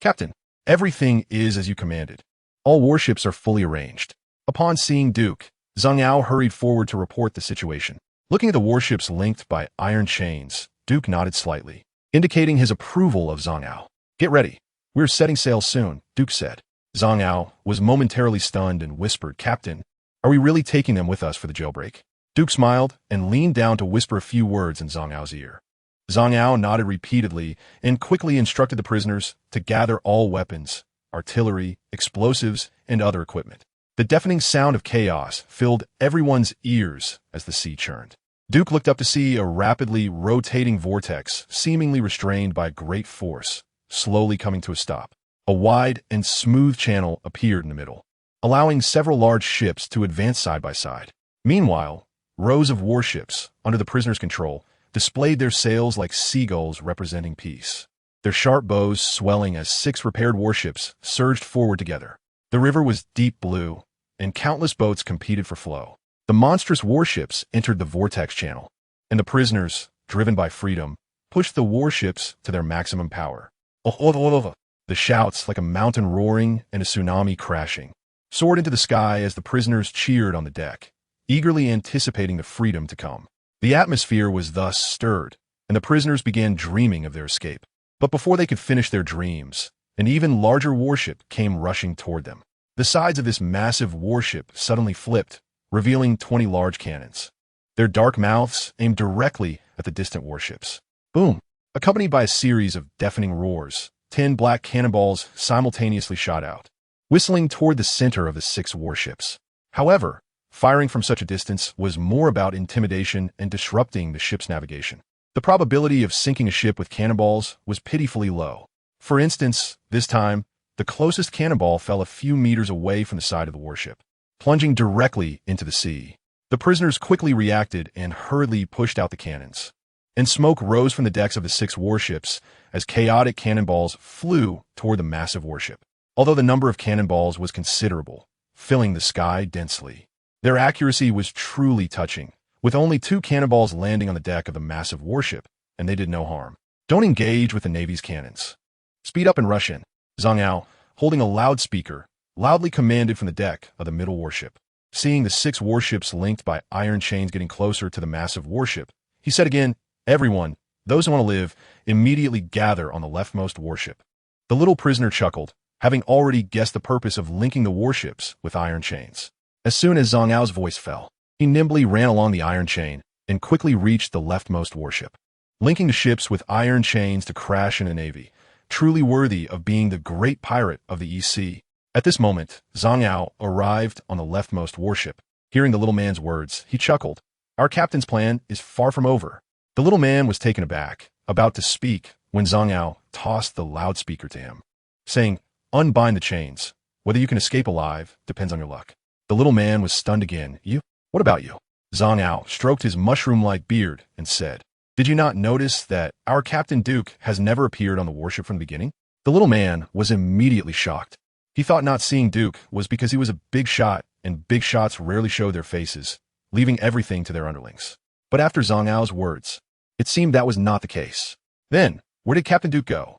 "Captain, everything is as you commanded. All warships are fully arranged." Upon seeing Duke, Zhang Ao hurried forward to report the situation. Looking at the warships linked by iron chains, Duke nodded slightly, indicating his approval of Zhang Ao. "Get ready. We're setting sail soon," Duke said. Zhang Ao was momentarily stunned and whispered, "Captain, are we really taking them with us for the jailbreak?" Duke smiled and leaned down to whisper a few words in Zhang Ao's ear. Zhang Ao nodded repeatedly and quickly instructed the prisoners to gather all weapons, artillery, explosives, and other equipment. The deafening sound of chaos filled everyone's ears as the sea churned. Duke looked up to see a rapidly rotating vortex, seemingly restrained by great force, slowly coming to a stop. A wide and smooth channel appeared in the middle, allowing several large ships to advance side by side. Meanwhile, rows of warships, under the prisoners' control, displayed their sails like seagulls representing peace, their sharp bows swelling as 6 repaired warships surged forward together. The river was deep blue, and countless boats competed for flow. The monstrous warships entered the vortex channel, and the prisoners, driven by freedom, pushed the warships to their maximum power. The shouts, like a mountain roaring and a tsunami crashing, soared into the sky as the prisoners cheered on the deck, eagerly anticipating the freedom to come. The atmosphere was thus stirred, and the prisoners began dreaming of their escape. But before they could finish their dreams, an even larger warship came rushing toward them. The sides of this massive warship suddenly flipped, revealing 20 large cannons. Their dark mouths aimed directly at the distant warships. Boom! Accompanied by a series of deafening roars, 10 black cannonballs simultaneously shot out, whistling toward the center of the 6 warships. However, firing from such a distance was more about intimidation and disrupting the ship's navigation. The probability of sinking a ship with cannonballs was pitifully low. For instance, this time, the closest cannonball fell a few meters away from the side of the warship, plunging directly into the sea. The prisoners quickly reacted and hurriedly pushed out the cannons, and smoke rose from the decks of the 6 warships as chaotic cannonballs flew toward the massive warship. Although the number of cannonballs was considerable, filling the sky densely, their accuracy was truly touching, with only 2 cannonballs landing on the deck of the massive warship, and they did no harm. Don't engage with the Navy's cannons. Speed up and rush in. Zhang Ao, holding a loudspeaker, loudly commanded from the deck of the middle warship. Seeing the 6 warships linked by iron chains getting closer to the massive warship, he said again, "Everyone, those who want to live, immediately gather on the leftmost warship." The little prisoner chuckled, having already guessed the purpose of linking the warships with iron chains. As soon as Zhang Ao's voice fell, he nimbly ran along the iron chain and quickly reached the leftmost warship, linking the ships with iron chains to crash in the Navy, truly worthy of being the great pirate of the East Sea. At this moment, Zhang Ao arrived on the leftmost warship. Hearing the little man's words, he chuckled. "Our captain's plan is far from over." The little man was taken aback, about to speak, when Zhang Ao tossed the loudspeaker to him, saying, "Unbind the chains. Whether you can escape alive depends on your luck." The little man was stunned again. "You? What about you?" Zhang Ao stroked his mushroom-like beard and said, "Did you not notice that our Captain Duke has never appeared on the warship from the beginning?" The little man was immediately shocked. He thought not seeing Duke was because he was a big shot, and big shots rarely show their faces, leaving everything to their underlings. But after Zhang Ao's words, it seemed that was not the case. Then, where did Captain Duke go?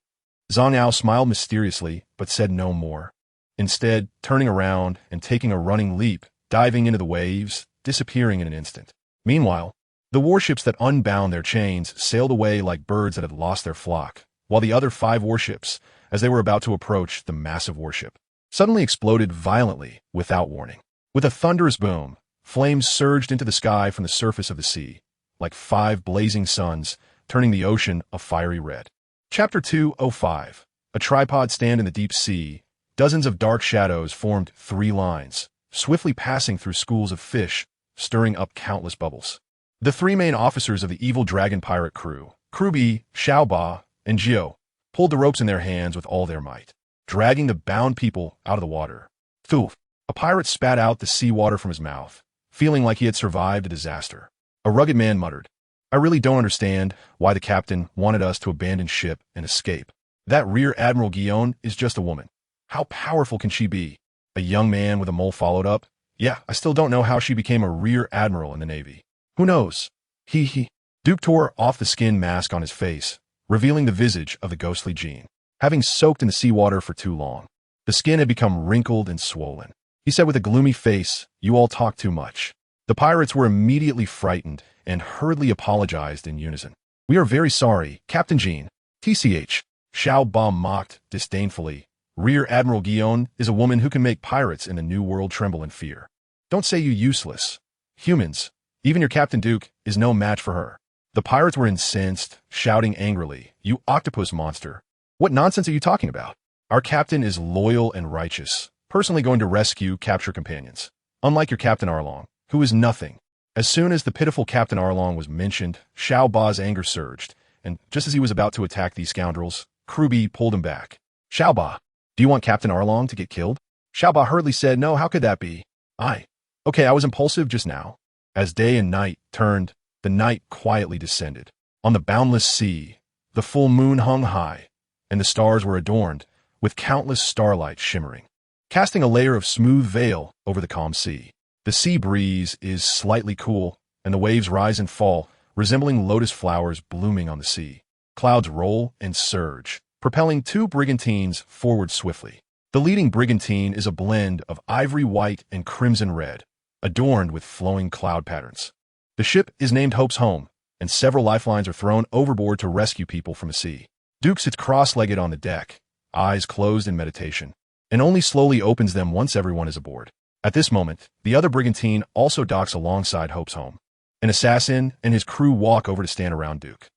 Zhang Ao smiled mysteriously, but said no more. Instead, turning around and taking a running leap, diving into the waves, disappearing in an instant. Meanwhile, the warships that unbound their chains sailed away like birds that had lost their flock, while the other 5 warships, as they were about to approach the massive warship, suddenly exploded violently without warning. With a thunderous boom, flames surged into the sky from the surface of the sea, like 5 blazing suns, turning the ocean a fiery red. Chapter 205. A tripod stand in the deep sea. Dozens of dark shadows formed 3 lines, swiftly passing through schools of fish, stirring up countless bubbles. The 3 main officers of the evil dragon pirate crew, Krubi, Xiaoba, and Jiao, pulled the ropes in their hands with all their might, dragging the bound people out of the water. Thoof! A pirate spat out the seawater from his mouth, feeling like he had survived a disaster. A rugged man muttered, "I really don't understand why the captain wanted us to abandon ship and escape. That Rear Admiral Guion is just a woman. How powerful can she be?" A young man with a mole followed up, "Yeah, I still don't know how she became a Rear Admiral in the Navy. Who knows?" He. Duke tore off the skin mask on his face, revealing the visage of the ghostly Jean. Having soaked in the seawater for too long, the skin had become wrinkled and swollen. He said with a gloomy face, "You all talk too much." The pirates were immediately frightened and hurriedly apologized in unison. "We are very sorry, Captain Jean." TCH. Xiao Ba mocked disdainfully. "Rear Admiral Guion is a woman who can make pirates in the New World tremble in fear. Don't say you useless. Humans, even your Captain Duke, is no match for her." The pirates were incensed, shouting angrily, "You octopus monster! What nonsense are you talking about? Our captain is loyal and righteous, personally going to rescue captured companions. Unlike your Captain Arlong, who is nothing." As soon as the pitiful Captain Arlong was mentioned, Xiao Ba's anger surged, and just as he was about to attack these scoundrels, Krubi pulled him back. "Xiao Ba, do you want Captain Arlong to get killed?" Xiao Ba hurriedly said, "No, how could that be? Okay, I was impulsive just now." As day and night turned, the night quietly descended. On the boundless sea, the full moon hung high, and the stars were adorned with countless starlight shimmering, casting a layer of smooth veil over the calm sea. The sea breeze is slightly cool, and the waves rise and fall, resembling lotus flowers blooming on the sea. Clouds roll and surge, propelling 2 brigantines forward swiftly. The leading brigantine is a blend of ivory white and crimson red, adorned with flowing cloud patterns. The ship is named Hope's Home, and several lifelines are thrown overboard to rescue people from the sea. Duke sits cross-legged on the deck, eyes closed in meditation, and only slowly opens them once everyone is aboard. At this moment, the other brigantine also docks alongside Hope's Home. An assassin and his crew walk over to stand around Duke.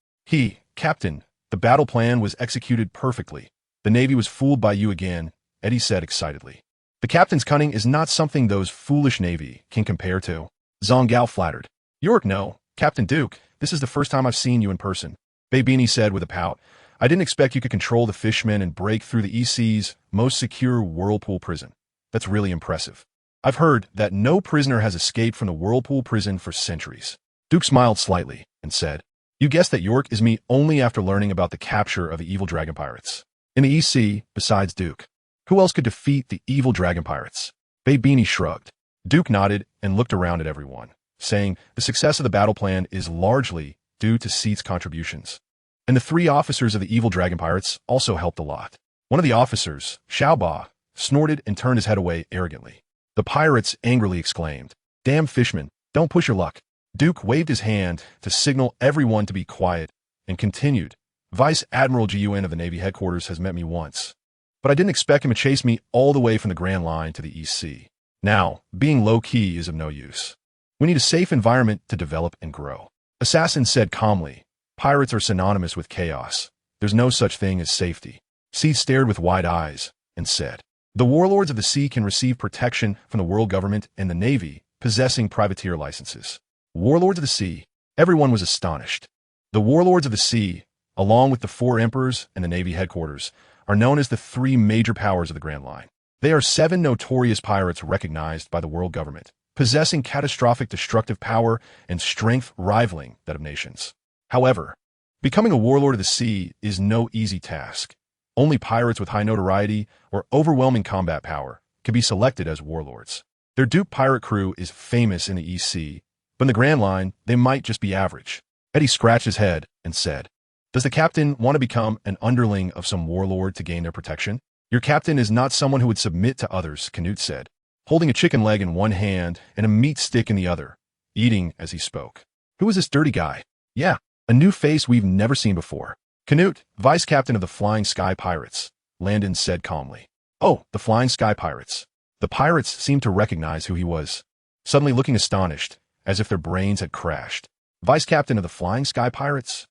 Captain, the battle plan was executed perfectly. The Navy was fooled by you again, Eddie said excitedly. The captain's cunning is not something those foolish Navy can compare to. Zhang Gao flattered. York, no. Captain Duke, this is the first time I've seen you in person. Beanie said with a pout. I didn't expect you could control the fishmen and break through the EC's most secure whirlpool prison. That's really impressive. I've heard that no prisoner has escaped from the whirlpool prison for centuries. Duke smiled slightly and said, You guessed that York is me only after learning about the capture of the evil dragon pirates. In the EC, besides Duke, who else could defeat the evil dragon pirates? Beanie shrugged. Duke nodded and looked around at everyone, saying the success of the battle plan is largely due to Seat's contributions. And the 3 officers of the evil dragon pirates also helped a lot. One of the officers, Xiaoba, snorted and turned his head away arrogantly. The pirates angrily exclaimed, Damn fishmen, don't push your luck. Duke waved his hand to signal everyone to be quiet and continued, Vice Admiral Gun of the Navy headquarters has met me once, but I didn't expect him to chase me all the way from the Grand Line to the EC. Now, being low-key is of no use. We need a safe environment to develop and grow. Assassin said calmly, Pirates are synonymous with chaos. There's no such thing as safety. C stared with wide eyes and said, The warlords of the sea can receive protection from the world government and the Navy, possessing privateer licenses. Warlords of the sea. Everyone was astonished. The warlords of the sea, along with the 4 emperors and the Navy headquarters, are known as the 3 major powers of the Grand Line. They are 7 notorious pirates recognized by the world government, possessing catastrophic destructive power and strength rivaling that of nations. However, becoming a warlord of the sea is no easy task. Only pirates with high notoriety or overwhelming combat power can be selected as warlords. Their Duke pirate crew is famous in the EC, but in the Grand Line, they might just be average. Eddie scratched his head and said, Does the captain want to become an underling of some warlord to gain their protection? Your captain is not someone who would submit to others, Canute said, holding a chicken leg in one hand and a meat stick in the other, eating as he spoke. Who is this dirty guy? Yeah, a new face we've never seen before. Canute, vice captain of the Flying Sky Pirates, Landon said calmly. Oh, the Flying Sky Pirates. The pirates seemed to recognize who he was, suddenly looking astonished, as if their brains had crashed. Vice captain of the Flying Sky Pirates?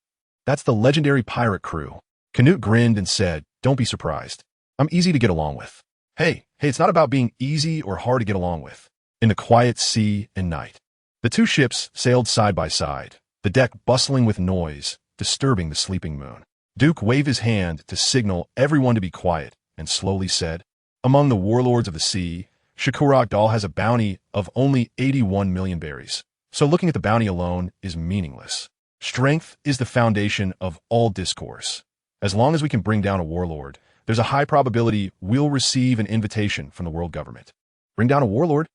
That's the legendary pirate crew. Canute grinned and said, Don't be surprised. I'm easy to get along with. Hey, it's not about being easy or hard to get along with. In the quiet sea and night, the 2 ships sailed side by side, the deck bustling with noise, disturbing the sleeping moon. Duke waved his hand to signal everyone to be quiet and slowly said, Among the warlords of the sea, Shakurak Dal has a bounty of only 81 million berries. So looking at the bounty alone is meaningless. Strength is the foundation of all discourse. As long as we can bring down a warlord, there's a high probability we'll receive an invitation from the world government. Bring down a warlord?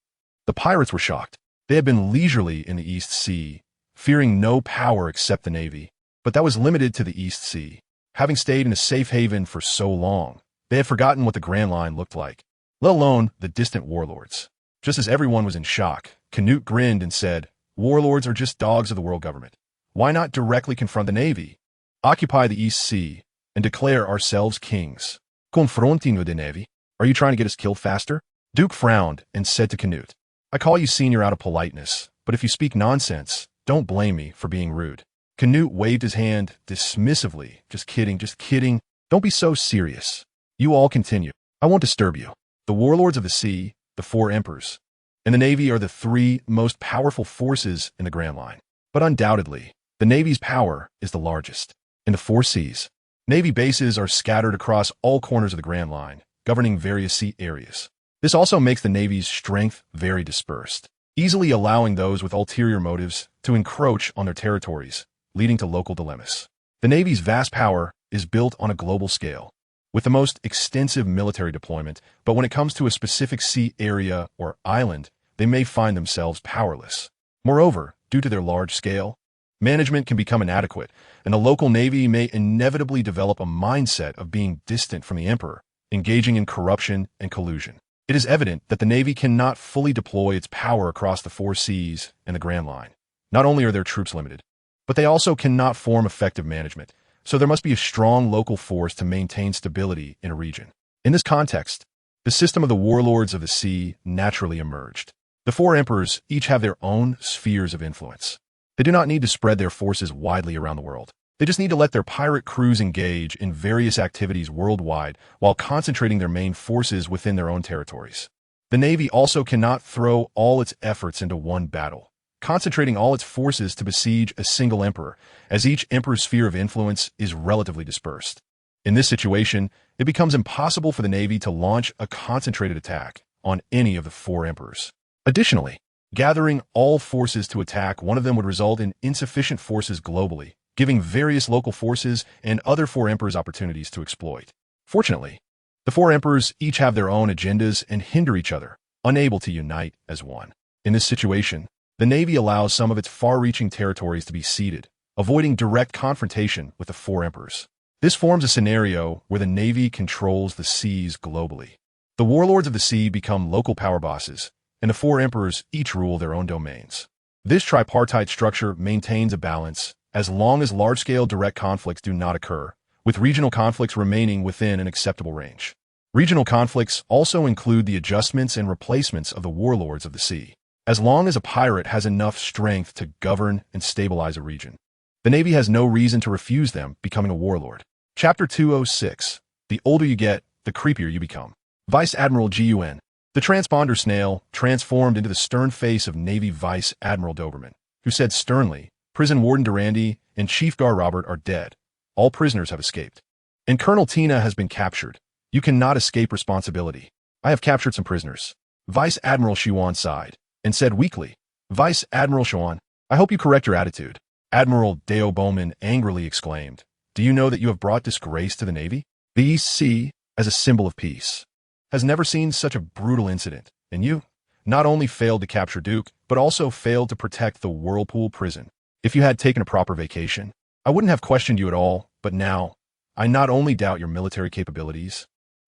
The pirates were shocked. They had been leisurely in the East Sea, fearing no power except the Navy. But that was limited to the East Sea. Having stayed in a safe haven for so long, they had forgotten what the Grand Line looked like, let alone the distant warlords. Just as everyone was in shock, Canute grinned and said, Warlords are just dogs of the world government. Why not directly confront the Navy, occupy the East Sea, and declare ourselves kings? Confrontino de Navy. Are you trying to get us killed faster? Duke frowned and said to Canute, I call you senior out of politeness, but if you speak nonsense, don't blame me for being rude. Canute waved his hand dismissively. Just kidding. Don't be so serious. You all continue. I won't disturb you. The warlords of the sea, the 4 emperors, and the Navy are the 3 most powerful forces in the Grand Line. But undoubtedly, the Navy's power is the largest. In the 4 seas, Navy bases are scattered across all corners of the Grand Line, governing various sea areas. This also makes the Navy's strength very dispersed, easily allowing those with ulterior motives to encroach on their territories, leading to local dilemmas. The Navy's vast power is built on a global scale, with the most extensive military deployment, but when it comes to a specific sea area or island, they may find themselves powerless. Moreover, due to their large scale, management can become inadequate, and the local Navy may inevitably develop a mindset of being distant from the Emperor, engaging in corruption and collusion. It is evident that the Navy cannot fully deploy its power across the four seas and the Grand Line. Not only are their troops limited, but they also cannot form effective management, so there must be a strong local force to maintain stability in a region. In this context, the system of the warlords of the sea naturally emerged. The four emperors each have their own spheres of influence. They do not need to spread their forces widely around the world. They just need to let their pirate crews engage in various activities worldwide while concentrating their main forces within their own territories. The Navy also cannot throw all its efforts into one battle, concentrating all its forces to besiege a single emperor, as each emperor's sphere of influence is relatively dispersed. In this situation, it becomes impossible for the Navy to launch a concentrated attack on any of the four emperors. Additionally, gathering all forces to attack one of them would result in insufficient forces globally, giving various local forces and other four emperors opportunities to exploit. Fortunately, the four emperors each have their own agendas and hinder each other, unable to unite as one. In this situation, the Navy allows some of its far-reaching territories to be ceded, avoiding direct confrontation with the four emperors. This forms a scenario where the Navy controls the seas globally. The warlords of the sea become local power bosses, and the four emperors each rule their own domains. This tripartite structure maintains a balance as long as large-scale direct conflicts do not occur, with regional conflicts remaining within an acceptable range. Regional conflicts also include the adjustments and replacements of the warlords of the sea, as long as a pirate has enough strength to govern and stabilize a region. The Navy has no reason to refuse them becoming a warlord. Chapter 206. The older you get, the creepier you become. Vice Admiral Gun. The transponder snail transformed into the stern face of Navy Vice Admiral Doberman, who said sternly, Prison Warden Durandi and Chief Gar Robert are dead. All prisoners have escaped. And Colonel Tina has been captured. You cannot escape responsibility. I have captured some prisoners. Vice Admiral Shiwan sighed and said weakly, Vice Admiral Shiwan, I hope you correct your attitude. Admiral Deo Bowman angrily exclaimed, Do you know that you have brought disgrace to the Navy? The East Sea, as a symbol of peace, has never seen such a brutal incident, and you not only failed to capture Duke, but also failed to protect the Whirlpool prison. If you had taken a proper vacation, I wouldn't have questioned you at all, but now, I not only doubt your military capabilities,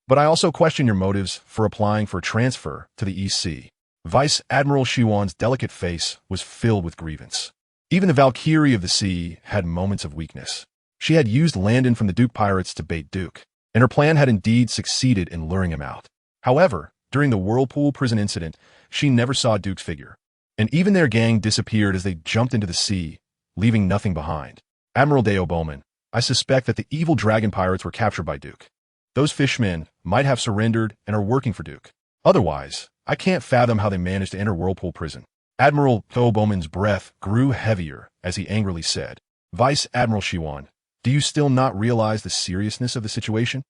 but I also question your motives for applying for a transfer to the East Sea. Vice Admiral Shiwan's delicate face was filled with grievance. Even the Valkyrie of the Sea had moments of weakness. She had used Landon from the Duke pirates to bait Duke, and her plan had indeed succeeded in luring him out. However, during the Whirlpool prison incident, she never saw Duke's figure, and even their gang disappeared as they jumped into the sea, leaving nothing behind. Admiral Deo Bowman, I suspect that the evil dragon pirates were captured by Duke. Those fishmen might have surrendered and are working for Duke. Otherwise, I can't fathom how they managed to enter Whirlpool prison. Admiral Deo Bowman's breath grew heavier as he angrily said, Vice Admiral Shiwan, do you still not realize the seriousness of the situation?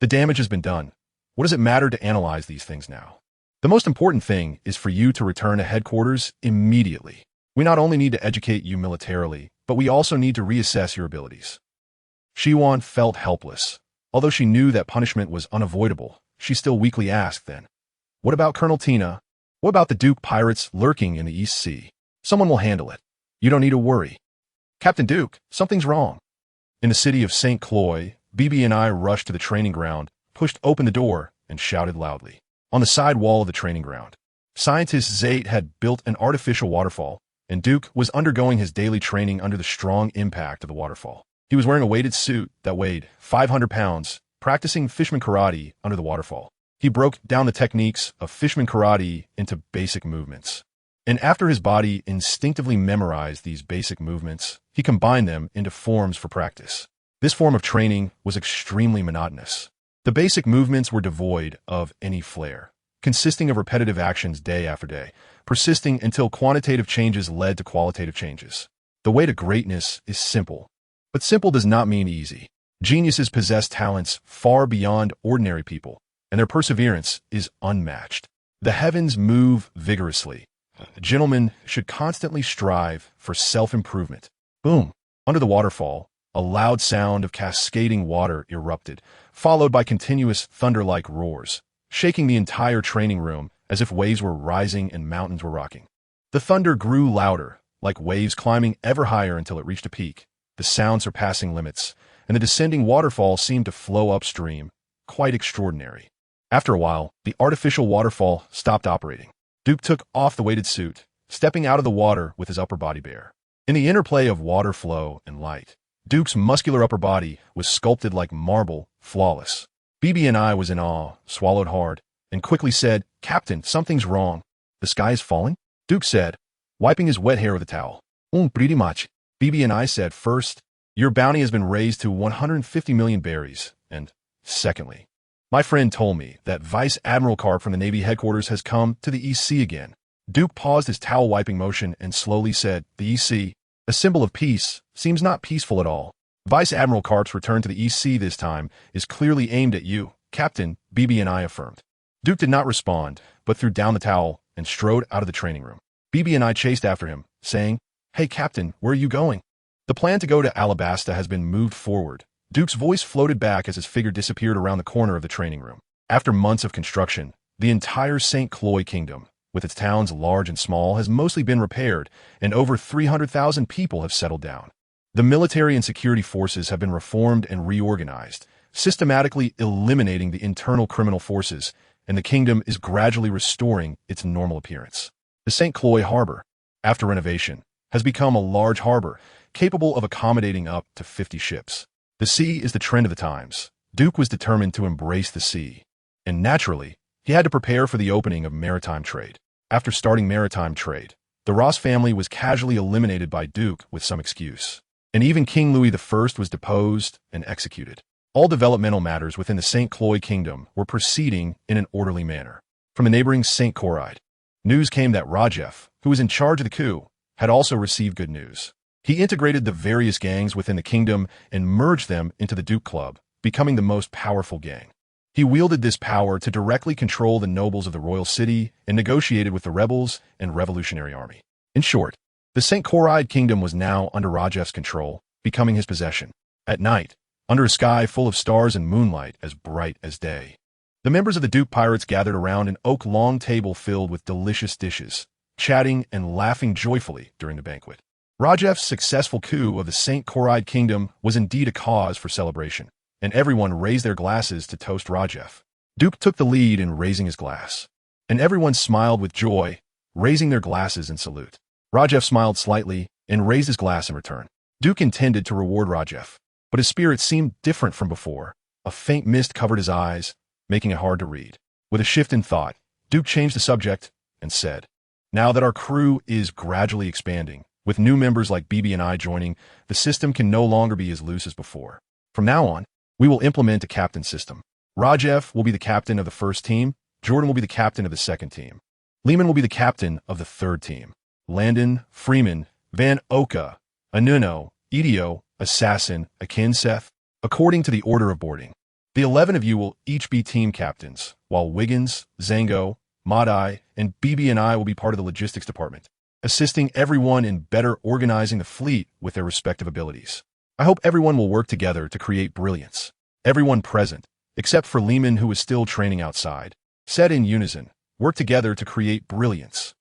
The damage has been done. What does it matter to analyze these things now? The most important thing is for you to return to headquarters immediately. We not only need to educate you militarily, but we also need to reassess your abilities. Shiwan felt helpless. Although she knew that punishment was unavoidable, she still weakly asked then, What about Colonel Tina? What about the Duke pirates lurking in the East Sea? Someone will handle it. You don't need to worry. Captain Duke, something's wrong. In the city of St. Cloy, BB and I rushed to the training ground, pushed open the door, and shouted loudly. On the side wall of the training ground, scientist Zate had built an artificial waterfall, and Duke was undergoing his daily training under the strong impact of the waterfall. He was wearing a weighted suit that weighed 500 pounds, practicing fishman karate under the waterfall. He broke down the techniques of fishman karate into basic movements. And after his body instinctively memorized these basic movements, he combined them into forms for practice. This form of training was extremely monotonous. The basic movements were devoid of any flair, consisting of repetitive actions day after day, persisting until quantitative changes led to qualitative changes. The way to greatness is simple, but simple does not mean easy. Geniuses possess talents far beyond ordinary people, and their perseverance is unmatched. The heavens move vigorously. Gentlemen should constantly strive for self-improvement. Boom! Under the waterfall, a loud sound of cascading water erupted, followed by continuous thunder-like roars, shaking the entire training room as if waves were rising and mountains were rocking. The thunder grew louder, like waves climbing ever higher until it reached a peak, the sound surpassing limits, and the descending waterfall seemed to flow upstream, quite extraordinary. After a while, the artificial waterfall stopped operating. Duke took off the weighted suit, stepping out of the water with his upper body bare. In the interplay of water flow and light, Duke's muscular upper body was sculpted like marble, flawless. BB&I was in awe, swallowed hard, and quickly said, "Captain, something's wrong. The sky is falling?" Duke said, wiping his wet hair with a towel. Pretty much." BB&I said, "First, your bounty has been raised to 150 million berries, and secondly, my friend told me that Vice Admiral Carp from the Navy headquarters has come to the East Sea again." Duke paused his towel-wiping motion and slowly said, "The East Sea, a symbol of peace, seems not peaceful at all. Vice Admiral Carp's return to the East Sea this time is clearly aimed at you, Captain," BB&I affirmed. Duke did not respond, but threw down the towel and strode out of the training room. BB&I chased after him, saying, "Hey, Captain, where are you going?" "The plan to go to Alabasta has been moved forward." Duke's voice floated back as his figure disappeared around the corner of the training room. After months of construction, the entire St. Croix kingdom, with its towns large and small, has mostly been repaired, and over 300,000 people have settled down. The military and security forces have been reformed and reorganized, systematically eliminating the internal criminal forces, and the kingdom is gradually restoring its normal appearance. The St. Croix harbor, after renovation, has become a large harbor, capable of accommodating up to 50 ships. The sea is the trend of the times. Duke was determined to embrace the sea, and naturally, he had to prepare for the opening of maritime trade. After starting maritime trade, the Ross family was casually eliminated by Duke with some excuse, and even King Louis I was deposed and executed. All developmental matters within the St. Croix kingdom were proceeding in an orderly manner. From the neighboring St. Croix, news came that Rajef, who was in charge of the coup, had also received good news. He integrated the various gangs within the kingdom and merged them into the Duke Club, becoming the most powerful gang. He wielded this power to directly control the nobles of the royal city and negotiated with the rebels and revolutionary army. In short, the St. Croix kingdom was now under Rajef's control, becoming his possession. At night, under a sky full of stars and moonlight as bright as day, the members of the Duke pirates gathered around an oak-long table filled with delicious dishes, chatting and laughing joyfully during the banquet. Rajef's successful coup of the St. Croix kingdom was indeed a cause for celebration, and everyone raised their glasses to toast Rajef. Duke took the lead in raising his glass, and everyone smiled with joy, raising their glasses in salute. Rajef smiled slightly and raised his glass in return. Duke intended to reward Rajef, but his spirit seemed different from before. A faint mist covered his eyes, making it hard to read. With a shift in thought, Duke changed the subject and said, "Now that our crew is gradually expanding, with new members like BB&I joining, the system can no longer be as loose as before. From now on, we will implement a captain system. Rajef will be the captain of the first team, Jordan will be the captain of the second team. Lehman will be the captain of the third team. Landon, Freeman, Van Oka, Anuno, Idio, Assassin, Akinseth, according to the order of boarding. The 11 of you will each be team captains, while Wiggins, Zango, Madai, and BB&I will be part of the logistics department, assisting everyone in better organizing the fleet with their respective abilities. I hope everyone will work together to create brilliance." Everyone present, except for Lehman who was still training outside, said in unison, "Work together to create brilliance."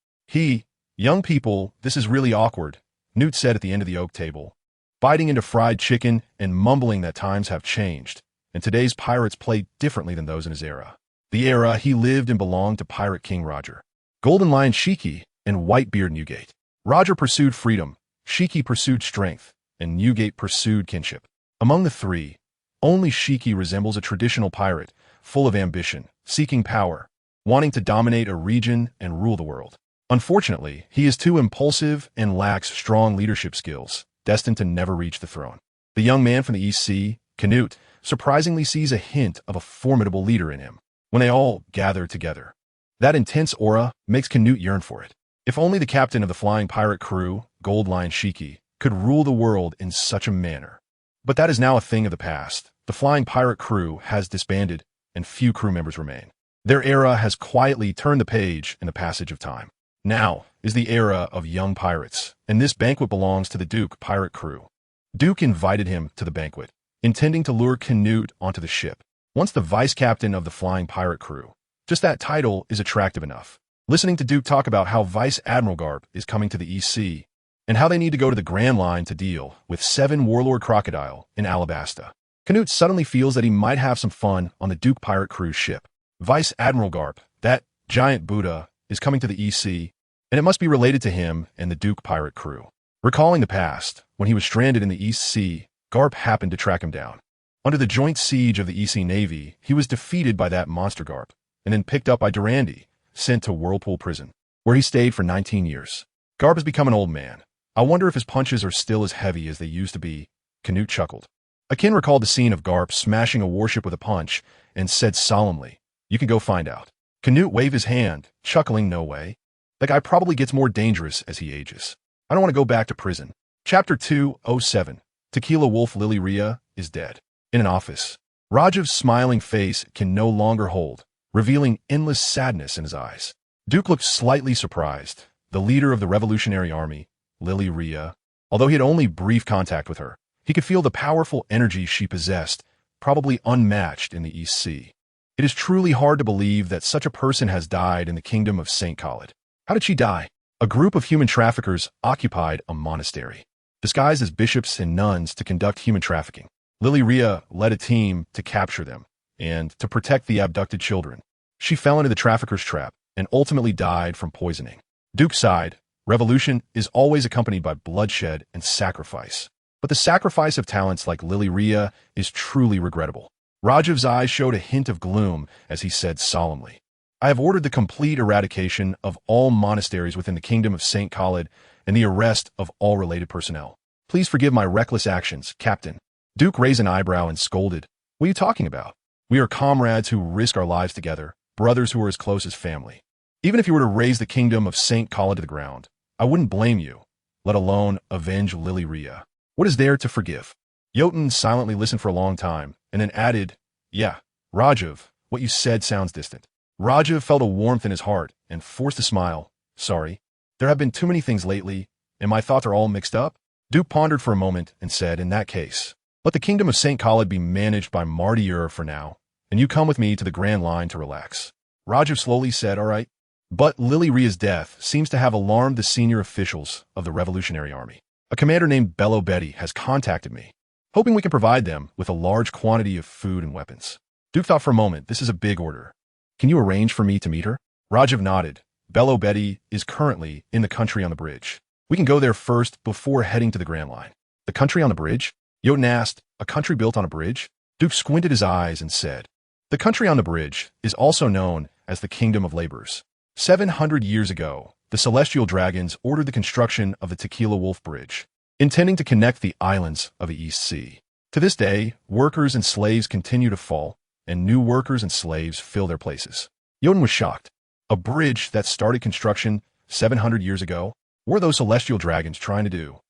"Young people, this is really awkward," Newt said at the end of the oak table, biting into fried chicken and mumbling that times have changed, and today's pirates play differently than those in his era. The era he lived in belonged to Pirate King Roger, Golden Lion Shiki, and Whitebeard Newgate. Roger pursued freedom, Shiki pursued strength, and Newgate pursued kinship. Among the three, only Shiki resembles a traditional pirate, full of ambition, seeking power, wanting to dominate a region and rule the world. Unfortunately, he is too impulsive and lacks strong leadership skills, destined to never reach the throne. The young man from the East Sea, Canute, surprisingly sees a hint of a formidable leader in him. When they all gather together, that intense aura makes Canute yearn for it. If only the captain of the flying pirate crew, Gold Lion Shiki, could rule the world in such a manner. But that is now a thing of the past. The flying pirate crew has disbanded, and few crew members remain. Their era has quietly turned the page in the passage of time. Now is the era of young pirates, and this banquet belongs to the Duke pirate crew. Duke invited him to the banquet, intending to lure Canute onto the ship. Once the vice captain of the flying pirate crew, just that title is attractive enough. Listening to Duke talk about how Vice Admiral Garp is coming to the East Sea, and how they need to go to the Grand Line to deal with 7 Warlord Crocodile in Alabasta, Canute suddenly feels that he might have some fun on the Duke pirate crew's ship. Vice Admiral Garp, that giant Buddha, is coming to the EC, and it must be related to him and the Duke pirate crew. Recalling the past, when he was stranded in the East Sea, Garp happened to track him down. Under the joint siege of the EC Navy, he was defeated by that monster Garp, and then picked up by Durandi, sent to Whirlpool Prison, where he stayed for 19 years. Garp has become an old man. I wonder if his punches are still as heavy as they used to be. Canute chuckled. Akin recalled the scene of Garp smashing a warship with a punch and said solemnly, "You can go find out." Canute waved his hand, chuckling, "No way. That guy probably gets more dangerous as he ages. I don't want to go back to prison." Chapter 207. Tequila Wolf Lily Rhea is dead. In an office, Rajav's smiling face can no longer hold, revealing endless sadness in his eyes. Duke looked slightly surprised. The leader of the Revolutionary Army, Lily Rhea, although he had only brief contact with her, he could feel the powerful energy she possessed, probably unmatched in the East Sea. It is truly hard to believe that such a person has died in the kingdom of St. Khalid. How did she die? A group of human traffickers occupied a monastery, disguised as bishops and nuns to conduct human trafficking. Lily Rhea led a team to capture them and to protect the abducted children. She fell into the traffickers' trap and ultimately died from poisoning. Duke sighed. Revolution is always accompanied by bloodshed and sacrifice. But the sacrifice of talents like Lily Rhea is truly regrettable. Rajav's eyes showed a hint of gloom as he said solemnly, "I have ordered the complete eradication of all monasteries within the kingdom of St. Khalid and the arrest of all related personnel. Please forgive my reckless actions, Captain." Duke raised an eyebrow and scolded, "What are you talking about? We are comrades who risk our lives together, brothers who are as close as family. Even if you were to raise the kingdom of St. Khalid to the ground, I wouldn't blame you, let alone avenge Lily Rhea. What is there to forgive?" Jotun silently listened for a long time, and then added, "Yeah, Rajav, what you said sounds distant." Rajav felt a warmth in his heart and forced a smile. "Sorry, there have been too many things lately, and my thoughts are all mixed up." Duke pondered for a moment and said, "In that case, let the kingdom of St. Khalid be managed by Martyr for now, and you come with me to the Grand Line to relax." Rajav slowly said, "All right." But Lily Rhea's death seems to have alarmed the senior officials of the Revolutionary Army. A commander named Bello Betty has contacted me, hoping we can provide them with a large quantity of food and weapons. Duke thought for a moment, this is a big order. Can you arrange for me to meet her? Rajav nodded. Bello Betty is currently in the country on the bridge. We can go there first before heading to the Grand Line. The country on the bridge? Jotun asked, a country built on a bridge? Duke squinted his eyes and said, the country on the bridge is also known as the Kingdom of Laborers. 700 years ago, the Celestial Dragons ordered the construction of the Tequila Wolf Bridge, intending to connect the islands of the East Sea. To this day, workers and slaves continue to fall, and new workers and slaves fill their places. Jotun was shocked. A bridge that started construction 700 years ago? What were those Celestial Dragons trying to do?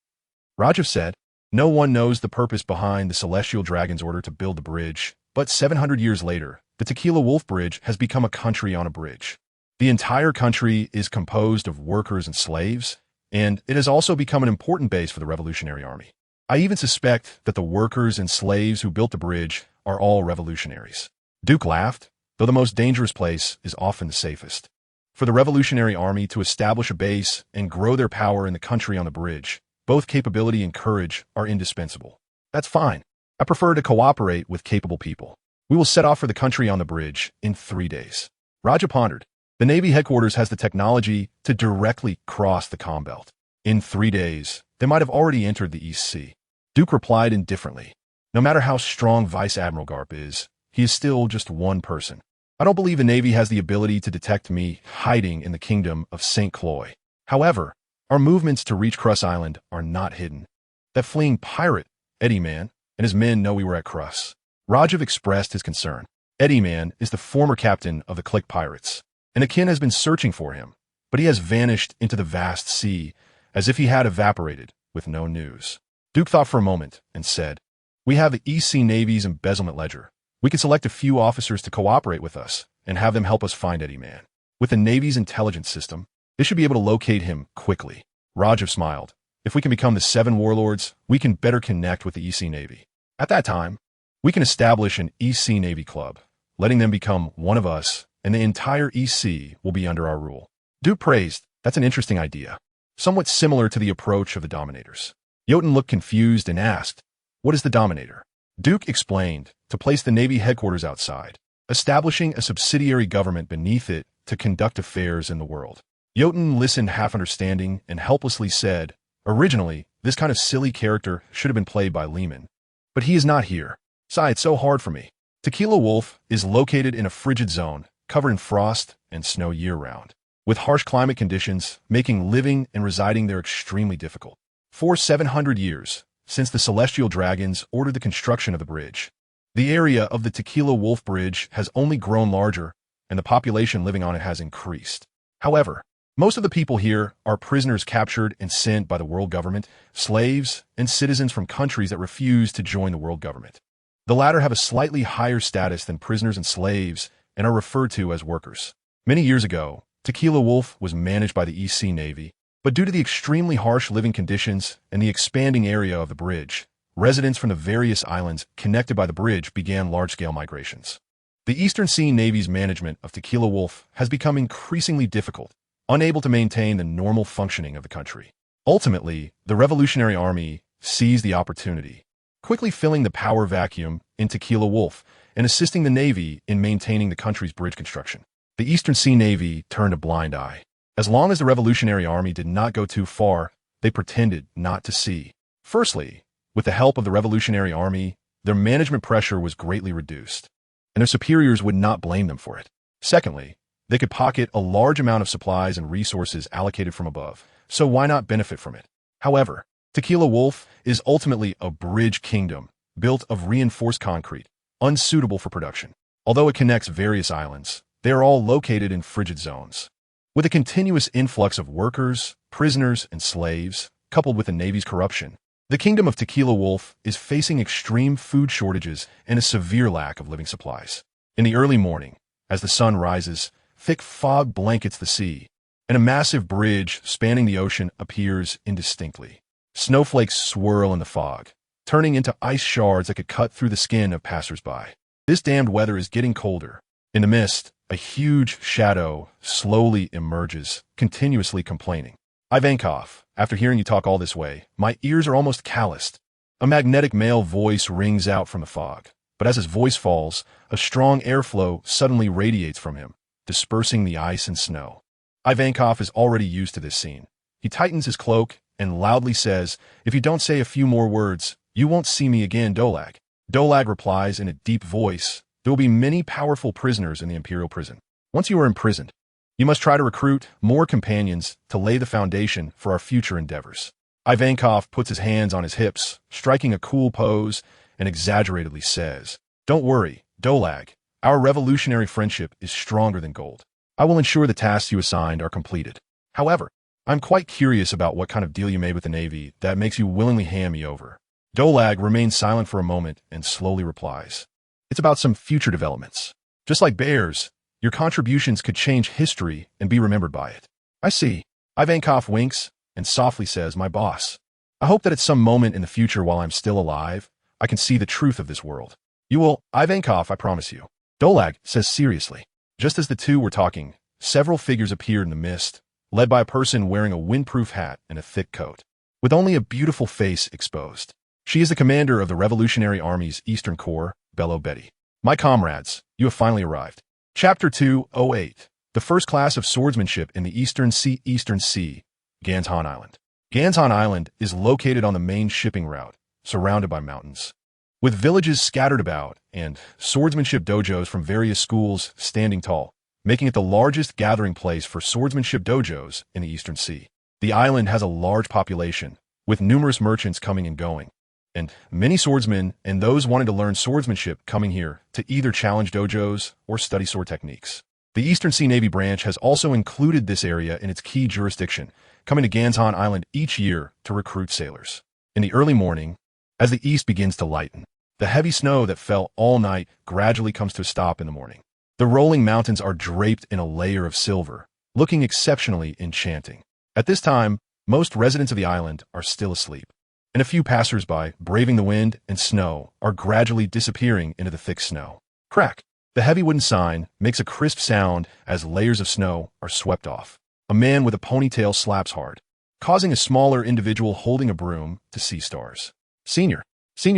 Rajav said, no one knows the purpose behind the Celestial Dragons' order to build the bridge, but 700 years later, the Tequila Wolf Bridge has become a country on a bridge. The entire country is composed of workers and slaves, and it has also become an important base for the Revolutionary Army. I even suspect that the workers and slaves who built the bridge are all revolutionaries. Duke laughed, though the most dangerous place is often the safest. For the Revolutionary Army to establish a base and grow their power in the country on the bridge, both capability and courage are indispensable. That's fine. I prefer to cooperate with capable people. We will set off for the country on the bridge in 3 days. Raja pondered. The Navy headquarters has the technology to directly cross the comm belt. In 3 days, they might have already entered the East Sea. Duke replied indifferently. No matter how strong Vice Admiral Garp is, he is still just one person. I don't believe the Navy has the ability to detect me hiding in the kingdom of St. Cloy. However, our movements to reach Crus Island are not hidden. That fleeing pirate, Eddie Man, and his men know we were at Crus. Rajav expressed his concern. Eddie Man is the former captain of the Click Pirates, and Akin has been searching for him, but he has vanished into the vast sea as if he had evaporated with no news. Duke thought for a moment and said, we have the East Sea Navy's embezzlement ledger. We can select a few officers to cooperate with us and have them help us find Eddie Man. With the Navy's intelligence system, they should be able to locate him quickly. Rajav smiled. If we can become the 7 warlords, we can better connect with the East Sea Navy. At that time, we can establish an East Sea Navy club, letting them become one of us, and the entire East Sea will be under our rule. Duke praised, that's an interesting idea, somewhat similar to the approach of the Dominators. Jotun looked confused and asked, what is the Dominator? Duke explained, to place the Navy headquarters outside, establishing a subsidiary government beneath it to conduct affairs in the world. Jotun listened half understanding and helplessly said, "Originally, this kind of silly character should have been played by Lehman. But he is not here. Sigh, it's so hard for me." Tequila Wolf is located in a frigid zone, covered in frost and snow year-round, with harsh climate conditions making living and residing there extremely difficult. For 700 years, since the Celestial Dragons ordered the construction of the bridge, the area of the Tequila Wolf Bridge has only grown larger, and the population living on it has increased. However, most of the people here are prisoners captured and sent by the world government, slaves, and citizens from countries that refuse to join the world government. The latter have a slightly higher status than prisoners and slaves and are referred to as workers. Many years ago, Tequila Wolf was managed by the East Sea Navy, but due to the extremely harsh living conditions and the expanding area of the bridge, residents from the various islands connected by the bridge began large-scale migrations. The Eastern Sea Navy's management of Tequila Wolf has become increasingly difficult, unable to maintain the normal functioning of the country. Ultimately, the Revolutionary Army seized the opportunity, quickly filling the power vacuum in Tequila Wolf and assisting the Navy in maintaining the country's bridge construction. The Eastern Sea Navy turned a blind eye. As long as the Revolutionary Army did not go too far, they pretended not to see. Firstly, with the help of the Revolutionary Army, their management pressure was greatly reduced, and their superiors would not blame them for it. Secondly, they could pocket a large amount of supplies and resources allocated from above, so why not benefit from it? However, Tequila Wolf is ultimately a bridge kingdom, built of reinforced concrete, unsuitable for production. Although it connects various islands, they are all located in frigid zones. With a continuous influx of workers, prisoners, and slaves, coupled with the Navy's corruption, the kingdom of Tequila Wolf is facing extreme food shortages and a severe lack of living supplies. In the early morning, as the sun rises, thick fog blankets the sea, and a massive bridge spanning the ocean appears indistinctly. Snowflakes swirl in the fog, turning into ice shards that could cut through the skin of passers-by. This damned weather is getting colder. In the mist, a huge shadow slowly emerges, continuously complaining. "Ivankov, after hearing you talk all this way, my ears are almost calloused." A magnetic male voice rings out from the fog, but as his voice falls, a strong airflow suddenly radiates from him, dispersing the ice and snow. Ivankov is already used to this scene. He tightens his cloak and loudly says, "If you don't say a few more words, you won't see me again, Dolag." Dolag replies in a deep voice, "There will be many powerful prisoners in the Imperial prison. Once you are imprisoned, you must try to recruit more companions to lay the foundation for our future endeavors." Ivankov puts his hands on his hips, striking a cool pose, and exaggeratedly says, "Don't worry, Dolag. Our revolutionary friendship is stronger than gold. I will ensure the tasks you assigned are completed. However, I'm quite curious about what kind of deal you made with the Navy that makes you willingly hand me over." Dolag remains silent for a moment and slowly replies, "It's about some future developments. Just like bears, your contributions could change history and be remembered by it." "I see." Ivankov winks and softly says, "My boss, I hope that at some moment in the future while I'm still alive, I can see the truth of this world." "You will, Ivankov, I promise you." Dolag says seriously. Just as the two were talking, several figures appeared in the mist, led by a person wearing a windproof hat and a thick coat, with only a beautiful face exposed. She is the commander of the Revolutionary Army's Eastern Corps, Bello Betty. "My comrades, you have finally arrived." Chapter 208, The First Class of Swordsmanship in the Eastern Sea, Ganzhan Island. Ganzhan Island is located on the main shipping route, surrounded by mountains, with villages scattered about and swordsmanship dojos from various schools standing tall, making it the largest gathering place for swordsmanship dojos in the Eastern Sea. The island has a large population, with numerous merchants coming and going, and many swordsmen and those wanting to learn swordsmanship coming here to either challenge dojos or study sword techniques. The Eastern Sea Navy branch has also included this area in its key jurisdiction, coming to Ganzhan Island each year to recruit sailors. In the early morning, as the east begins to lighten, the heavy snow that fell all night gradually comes to a stop in the morning. The rolling mountains are draped in a layer of silver, looking exceptionally enchanting. At this time, most residents of the island are still asleep, and a few passers-by, braving the wind and snow, are gradually disappearing into the thick snow. Crack! The heavy wooden sign makes a crisp sound as layers of snow are swept off. A man with a ponytail slaps hard, causing a smaller individual holding a broom to see stars. Senior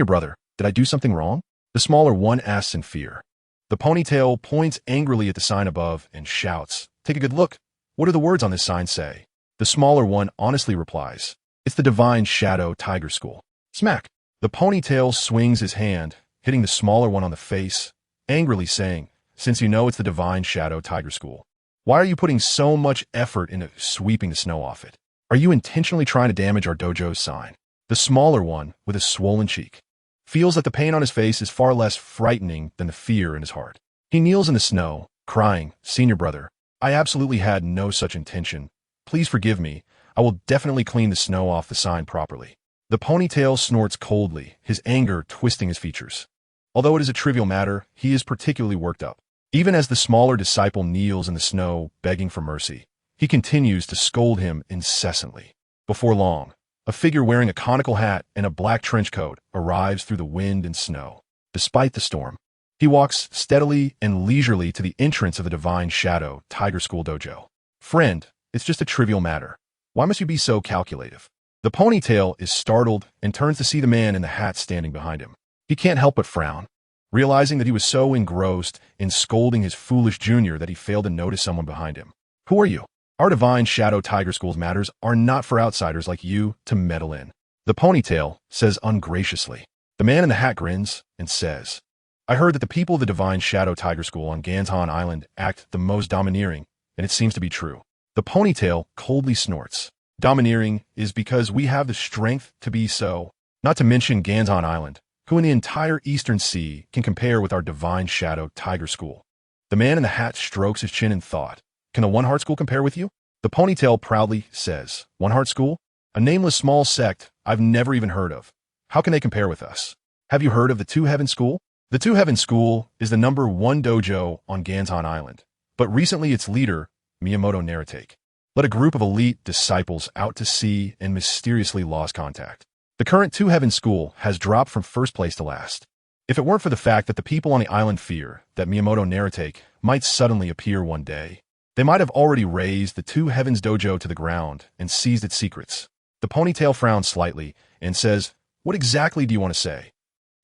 brother, did I do something wrong?" The smaller one asks in fear. The ponytail points angrily at the sign above and shouts, "Take a good look. What do the words on this sign say?" The smaller one honestly replies, "It's the Divine Shadow Tiger School." Smack! The ponytail swings his hand, hitting the smaller one on the face, angrily saying, "Since you know it's the Divine Shadow Tiger School, why are you putting so much effort into sweeping the snow off it? Are you intentionally trying to damage our dojo's sign?" The smaller one, with a swollen cheek, feels that the pain on his face is far less frightening than the fear in his heart. He kneels in the snow, crying, "Senior brother, I absolutely had no such intention. Please forgive me. I will definitely clean the snow off the sign properly." The ponytail snorts coldly, his anger twisting his features. Although it is a trivial matter, he is particularly worked up. Even as the smaller disciple kneels in the snow, begging for mercy, he continues to scold him incessantly. Before long, a figure wearing a conical hat and a black trench coat arrives through the wind and snow. Despite the storm, he walks steadily and leisurely to the entrance of the Divine Shadow Tiger School dojo. "Friend, it's just a trivial matter. Why must you be so calculative?" The ponytail is startled and turns to see the man in the hat standing behind him. He can't help but frown, realizing that he was so engrossed in scolding his foolish junior that he failed to notice someone behind him. "Who are you? Our Divine Shadow Tiger School's matters are not for outsiders like you to meddle in," the ponytail says ungraciously. The man in the hat grins and says, "I heard that the people of the Divine Shadow Tiger School on Ganzhan Island act the most domineering, and it seems to be true." The ponytail coldly snorts. "Domineering is because we have the strength to be so, not to mention Ganzhan Island, who in the entire Eastern Sea can compare with our Divine Shadow Tiger School." The man in the hat strokes his chin in thought. "Can the One Heart School compare with you?" The ponytail proudly says, "One Heart School? A nameless small sect I've never even heard of. How can they compare with us? Have you heard of the Two Heaven School?" The Two Heaven School is the #1 dojo on Ganzhan Island, but recently its leader, Miyamoto Naratake, led a group of elite disciples out to sea and mysteriously lost contact. The current Two Heaven School has dropped from first place to last. If it weren't for the fact that the people on the island fear that Miyamoto Naratake might suddenly appear one day, they might have already razed the Two Heavens dojo to the ground and seized its secrets. The ponytail frowns slightly and says, "What exactly do you want to say?"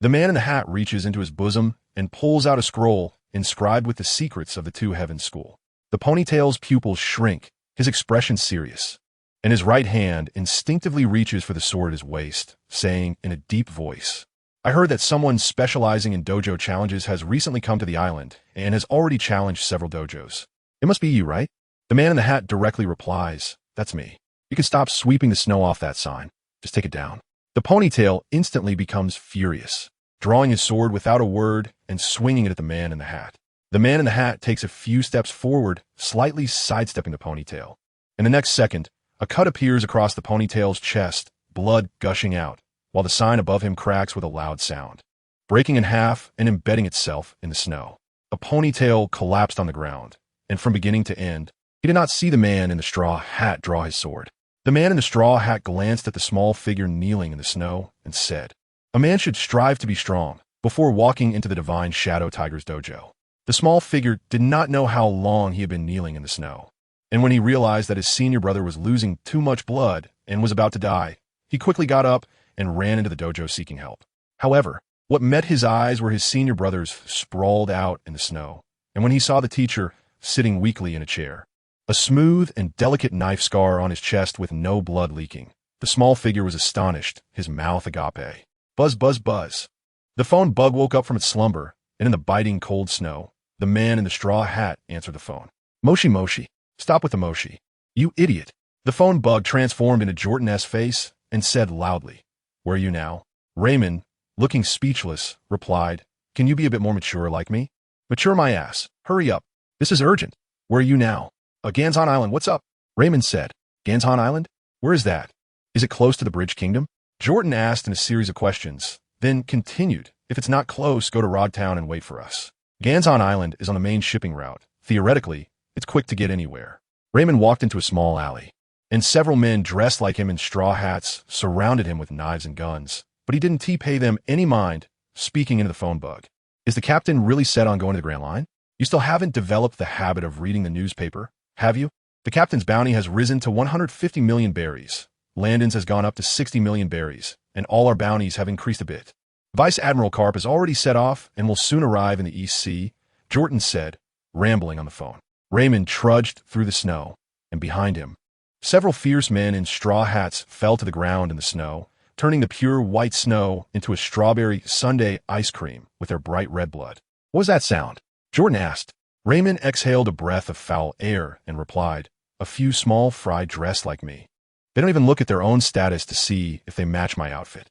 The man in the hat reaches into his bosom and pulls out a scroll inscribed with the secrets of the Two Heavens School. The ponytail's pupils shrink, his expression serious, and his right hand instinctively reaches for the sword at his waist, saying in a deep voice, "I heard that someone specializing in dojo challenges has recently come to the island and has already challenged several dojos. It must be you, right?" The man in the hat directly replies, "That's me. You can stop sweeping the snow off that sign. Just take it down." The ponytail instantly becomes furious, drawing his sword without a word and swinging it at the man in the hat. The man in the hat takes a few steps forward, slightly sidestepping the ponytail. In the next second, a cut appears across the ponytail's chest, blood gushing out, while the sign above him cracks with a loud sound, breaking in half and embedding itself in the snow. The ponytail collapsed on the ground, and from beginning to end, he did not see the man in the straw hat draw his sword. The man in the straw hat glanced at the small figure kneeling in the snow and said, "A man should strive to be strong before walking into the Divine Shadow Tiger's dojo." The small figure did not know how long he had been kneeling in the snow, and when he realized that his senior brother was losing too much blood and was about to die, he quickly got up and ran into the dojo seeking help. However, what met his eyes were his senior brothers sprawled out in the snow, and when he saw the teacher sitting weakly in a chair, a smooth and delicate knife scar on his chest with no blood leaking, the small figure was astonished, his mouth agape. Buzz, buzz, buzz. The phone bug woke up from its slumber, and in the biting cold snow, the man in the straw hat answered the phone. "Moshi Moshi, stop with the Moshi. You idiot." The phone bug transformed into Jordan-esque face and said loudly, "Where are you now?" Raymond, looking speechless, replied, "Can you be a bit more mature like me?" "Mature my ass. Hurry up. This is urgent. Where are you now?" Ganzhan Island, what's up?" Raymond said. "Ganzhan Island? Where is that? Is it close to the Bridge Kingdom?" Jordan asked in a series of questions, then continued, "If it's not close, go to Rodtown and wait for us. Ganzhan Island is on the main shipping route. Theoretically, it's quick to get anywhere." Raymond walked into a small alley, and several men dressed like him in straw hats surrounded him with knives and guns, but he didn't pay them any mind, speaking into the phone bug. "Is the captain really set on going to the Grand Line? You still haven't developed the habit of reading the newspaper, have you? The captain's bounty has risen to 150 million berries. Landon's has gone up to 60 million berries, and all our bounties have increased a bit. Vice Admiral Carp has already set off and will soon arrive in the East Sea, Jordan said, rambling on the phone. Raymond trudged through the snow, and behind him, several fierce men in straw hats fell to the ground in the snow, turning the pure white snow into a strawberry sundae ice cream with their bright red blood. What was that sound? Jordan asked. Raymond exhaled a breath of foul air and replied, a few small fry dressed like me. They don't even look at their own status to see if they match my outfit.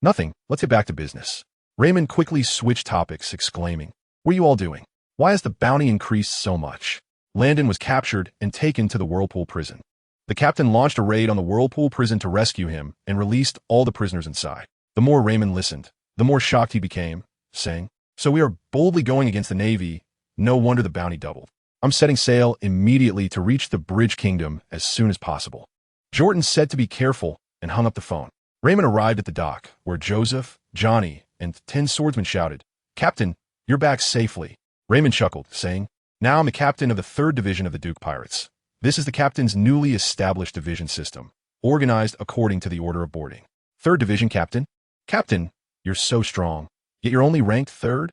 Nothing. Let's get back to business. Raymond quickly switched topics, exclaiming, what are you all doing? Why has the bounty increased so much? Landon was captured and taken to the Whirlpool prison. The captain launched a raid on the Whirlpool prison to rescue him and released all the prisoners inside. The more Raymond listened, the more shocked he became, saying, so we are boldly going against the Navy. No wonder the bounty doubled. I'm setting sail immediately to reach the Bridge Kingdom as soon as possible. Jordan said to be careful and hung up the phone. Raymond arrived at the dock, where Joseph, Johnny, and 10 swordsmen shouted, Captain, you're back safely. Raymond chuckled, saying, now I'm the captain of the 3rd Division of the Duke Pirates. This is the captain's newly established division system, organized according to the order of boarding. 3rd Division, Captain? Captain, you're so strong, yet you're only ranked 3rd?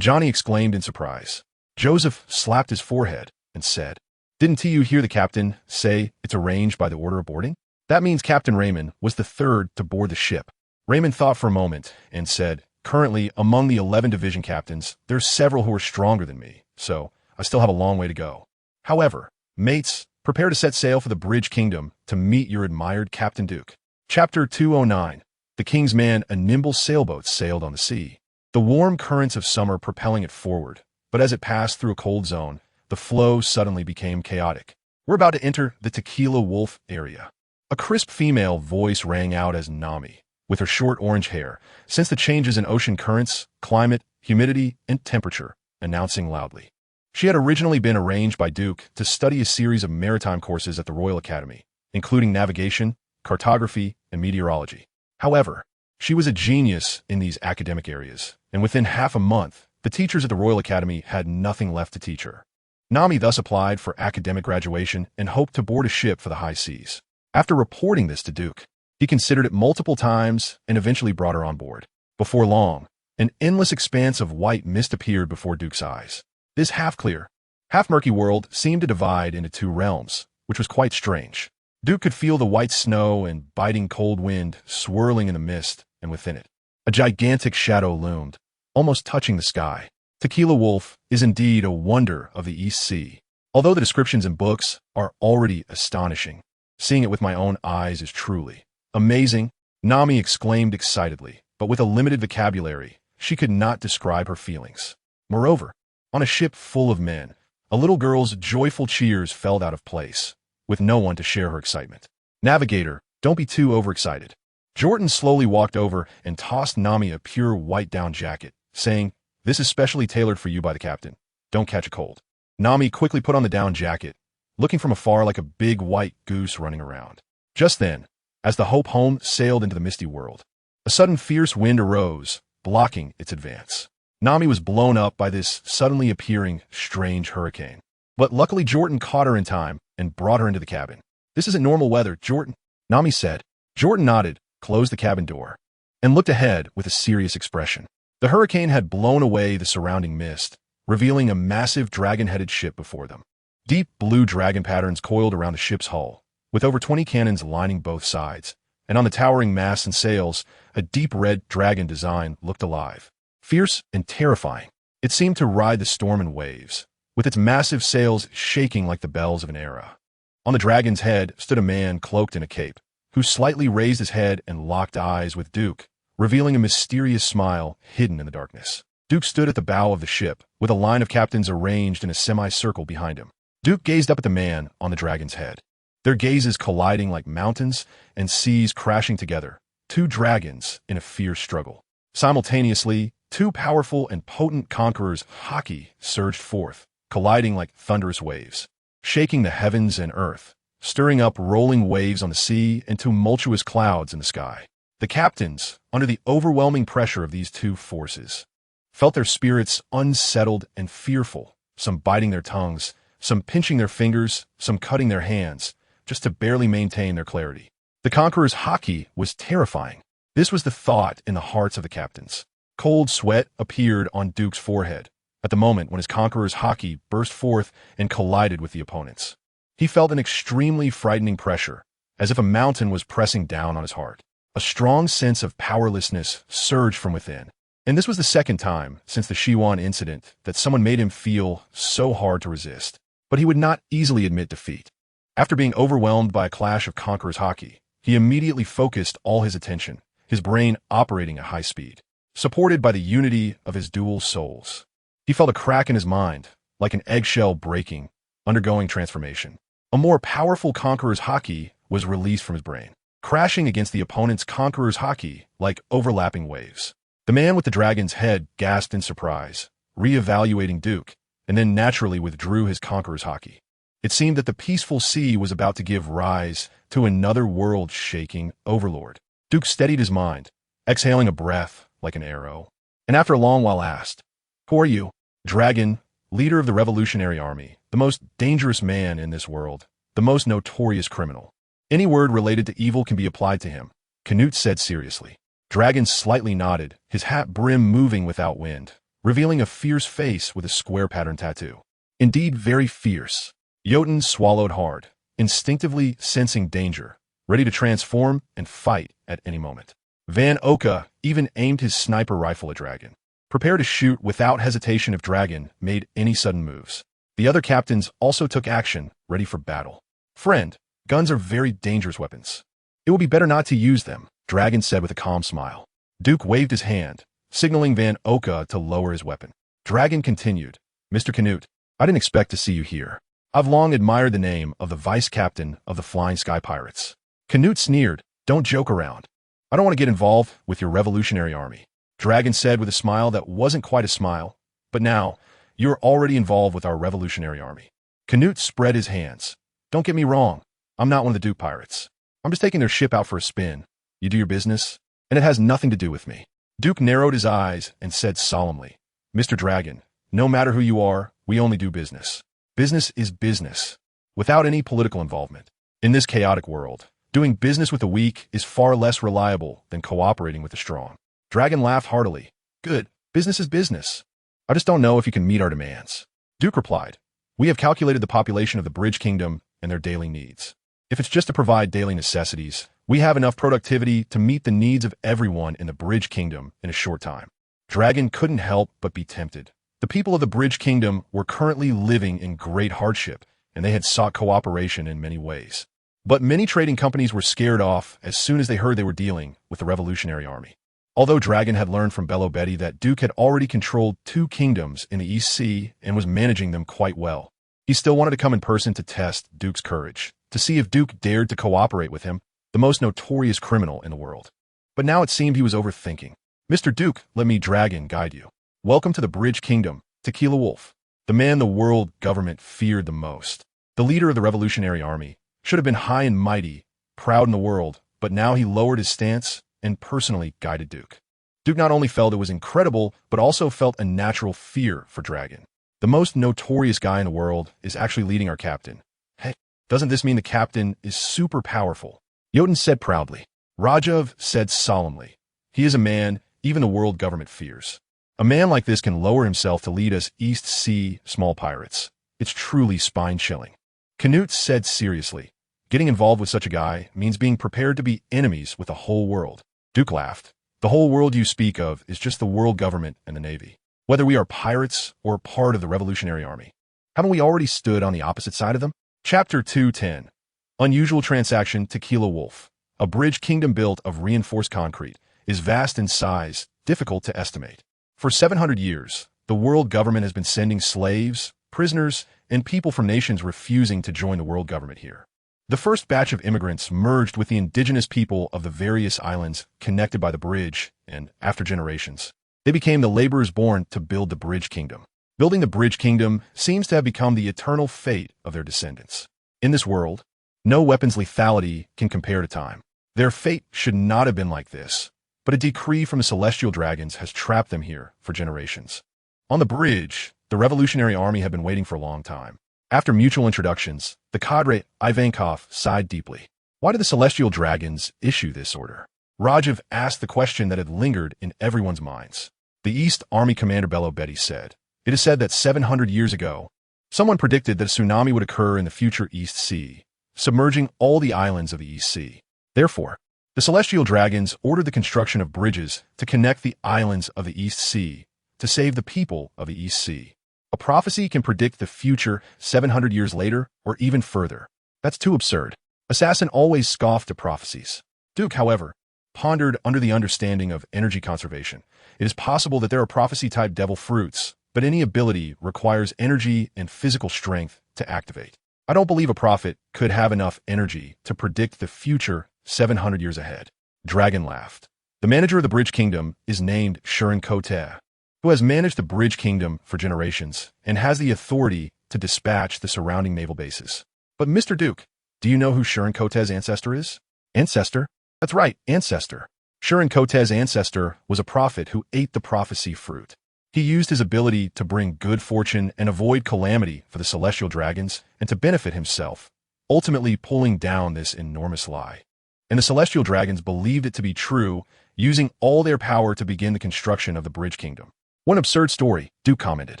Johnny exclaimed in surprise. Joseph slapped his forehead and said, didn't you hear the captain say it's arranged by the order of boarding? That means Captain Raymond was the 3rd to board the ship. Raymond thought for a moment and said, currently, among the 11 division captains, there's several who are stronger than me, so I still have a long way to go. However, mates, prepare to set sail for the Bridge Kingdom to meet your admired Captain Duke. Chapter 209. The King's Man, a nimble sailboat sailed on the sea. The warm currents of summer propelling it forward, but as it passed through a cold zone, the flow suddenly became chaotic. We're about to enter the Tequila Wolf area. A crisp female voice rang out as Nami, with her short orange hair, sensed the changes in ocean currents, climate, humidity, and temperature, announcing loudly. She had originally been arranged by Duke to study a series of maritime courses at the Royal Academy, including navigation, cartography, and meteorology. However, she was a genius in these academic areas, and within half a month, the teachers at the Royal Academy had nothing left to teach her. Nami thus applied for academic graduation and hoped to board a ship for the high seas. After reporting this to Duke, he considered it multiple times and eventually brought her on board. Before long, an endless expanse of white mist appeared before Duke's eyes. This half-clear, half-murky world seemed to divide into 2 realms, which was quite strange. Duke could feel the white snow and biting cold wind swirling in the mist, and within it, a gigantic shadow loomed, almost touching the sky. Tequila Wolf is indeed a wonder of the East Sea. Although the descriptions in books are already astonishing, seeing it with my own eyes is truly amazing. Nami exclaimed excitedly, but with a limited vocabulary, she could not describe her feelings. Moreover, on a ship full of men, a little girl's joyful cheers fell out of place, with no one to share her excitement. Navigator, don't be too overexcited. Jordan slowly walked over and tossed Nami a pure white down jacket, saying, this is specially tailored for you by the captain. Don't catch a cold. Nami quickly put on the down jacket, looking from afar like a big white goose running around. Just then, as the Hope Home sailed into the misty world, a sudden fierce wind arose, blocking its advance. Nami was blown up by this suddenly appearing strange hurricane. But luckily Jordan caught her in time and brought her into the cabin. This isn't normal weather, Jordan, Nami said. Jordan nodded, closed the cabin door, and looked ahead with a serious expression. The hurricane had blown away the surrounding mist, revealing a massive dragon-headed ship before them. Deep blue dragon patterns coiled around the ship's hull, with over 20 cannons lining both sides, and on the towering masts and sails, a deep red dragon design looked alive. Fierce and terrifying, it seemed to ride the storm in waves, with its massive sails shaking like the bells of an era. On the dragon's head stood a man cloaked in a cape, who slightly raised his head and locked eyes with Duke, revealing a mysterious smile hidden in the darkness. Duke stood at the bow of the ship, with a line of captains arranged in a semicircle behind him. Duke gazed up at the man on the dragon's head, their gazes colliding like mountains and seas crashing together, 2 dragons in a fierce struggle. Simultaneously, 2 powerful and potent conquerors, Haki, surged forth, colliding like thunderous waves, shaking the heavens and earth, stirring up rolling waves on the sea and tumultuous clouds in the sky. The captains, under the overwhelming pressure of these 2 forces, felt their spirits unsettled and fearful, some biting their tongues, some pinching their fingers, some cutting their hands, just to barely maintain their clarity. The Conqueror's Haki was terrifying. This was the thought in the hearts of the captains. Cold sweat appeared on Duke's forehead, at the moment when his Conqueror's Haki burst forth and collided with the opponent's. He felt an extremely frightening pressure, as if a mountain was pressing down on his heart. A strong sense of powerlessness surged from within. And this was the second time since the Shiwan incident that someone made him feel so hard to resist. But he would not easily admit defeat. After being overwhelmed by a clash of Conqueror's Haki, he immediately focused all his attention, his brain operating at high speed, supported by the unity of his dual souls. He felt a crack in his mind, like an eggshell breaking, undergoing transformation. A more powerful Conqueror's Haki was released from his brain, crashing against the opponent's Conqueror's Haki like overlapping waves. The man with the dragon's head gasped in surprise, re-evaluating Duke, and then naturally withdrew his Conqueror's Haki. It seemed that the peaceful sea was about to give rise to another world-shaking overlord. Duke steadied his mind, exhaling a breath like an arrow, and after a long while asked, "Who are you?" Dragon, leader of the Revolutionary Army, the most dangerous man in this world, the most notorious criminal. Any word related to evil can be applied to him, Canute said seriously. Dragon slightly nodded, his hat brim moving without wind, revealing a fierce face with a square pattern tattoo. Indeed, very fierce. Jotun swallowed hard, instinctively sensing danger, ready to transform and fight at any moment. Van Oka even aimed his sniper rifle at Dragon, prepared to shoot without hesitation if Dragon made any sudden moves. The other captains also took action, ready for battle. "Friend, guns are very dangerous weapons. It will be better not to use them," Dragon said with a calm smile. Duke waved his hand, signaling Van Oka to lower his weapon. Dragon continued, "Mr. Canute, I didn't expect to see you here. I've long admired the name of the vice captain of the Flying Sky Pirates." Canute sneered, "Don't joke around. I don't want to get involved with your Revolutionary Army," Dragon said with a smile that wasn't quite a smile. "But now, you're already involved with our Revolutionary Army." Canute spread his hands. "Don't get me wrong. I'm not one of the Duke pirates. I'm just taking their ship out for a spin. You do your business, and it has nothing to do with me." Duke narrowed his eyes and said solemnly, "Mr. Dragon, no matter who you are, we only do business. Business is business, without any political involvement. In this chaotic world, doing business with the weak is far less reliable than cooperating with the strong." Dragon laughed heartily. "Good, business is business. I just don't know if you can meet our demands." Duke replied, "We have calculated the population of the Bridge Kingdom and their daily needs. If it's just to provide daily necessities, we have enough productivity to meet the needs of everyone in the Bridge Kingdom in a short time." Dragon couldn't help but be tempted. The people of the Bridge Kingdom were currently living in great hardship, and they had sought cooperation in many ways. But many trading companies were scared off as soon as they heard they were dealing with the Revolutionary Army. Although Dragon had learned from Bello Betty that Duke had already controlled 2 kingdoms in the East Sea and was managing them quite well, he still wanted to come in person to test Duke's courage, to see if Duke dared to cooperate with him, the most notorious criminal in the world. But now it seemed he was overthinking. "Mr. Duke, let me Dragon guide you. Welcome to the Bridge Kingdom, Tequila Wolf, the man the world government feared the most. The leader of the Revolutionary Army should have been high and mighty, proud in the world, but now he lowered his stance and personally guided Duke." Duke not only felt it was incredible, but also felt a natural fear for Dragon. The most notorious guy in the world is actually leading our captain. Heck, doesn't this mean the captain is super powerful? Jotun said proudly. Rajav said solemnly, "He is a man even the world government fears. A man like this can lower himself to lead us East Sea small pirates. It's truly spine-chilling." Canute said seriously, "Getting involved with such a guy means being prepared to be enemies with the whole world." Duke laughed. "The whole world you speak of is just the world government and the Navy. Whether we are pirates or part of the Revolutionary Army, haven't we already stood on the opposite side of them?" Chapter 210. Unusual Transaction. Tequila Wolf. A bridge kingdom built of reinforced concrete is vast in size, difficult to estimate. For 700 years, the world government has been sending slaves, prisoners, and people from nations refusing to join the world government here. The first batch of immigrants merged with the indigenous people of the various islands connected by the bridge, and after generations, they became the laborers born to build the Bridge Kingdom. Building the Bridge Kingdom seems to have become the eternal fate of their descendants. In this world, no weapons lethality can compare to time. Their fate should not have been like this, but a decree from the celestial dragons has trapped them here for generations. On the bridge, the Revolutionary Army had been waiting for a long time. After mutual introductions, the cadre Ivankov sighed deeply. Why did the celestial dragons issue this order? Rajiv asked the question that had lingered in everyone's minds. The East Army Commander Bello Betty said, It is said that 700 years ago, someone predicted that a tsunami would occur in the future East Sea, submerging all the islands of the East Sea. Therefore, the celestial dragons ordered the construction of bridges to connect the islands of the East Sea to save the people of the East Sea. A prophecy can predict the future 700 years later or even further. That's too absurd. Assassin always scoffed at prophecies. Duke, however, pondered under the understanding of energy conservation. It is possible that there are prophecy-type devil fruits, but any ability requires energy and physical strength to activate. I don't believe a prophet could have enough energy to predict the future 700 years ahead. Dragon laughed. The manager of the Bridge Kingdom is named Shanks, who has managed the Bridge Kingdom for generations and has the authority to dispatch the surrounding naval bases. But Mr. Duke, do you know who Shanks' ancestor is? Ancestor? That's right, ancestor. Shanks' ancestor was a prophet who ate the prophecy fruit. He used his ability to bring good fortune and avoid calamity for the celestial dragons and to benefit himself, ultimately pulling down this enormous lie. And the celestial dragons believed it to be true, using all their power to begin the construction of the Bridge Kingdom. What an absurd story, Duke commented.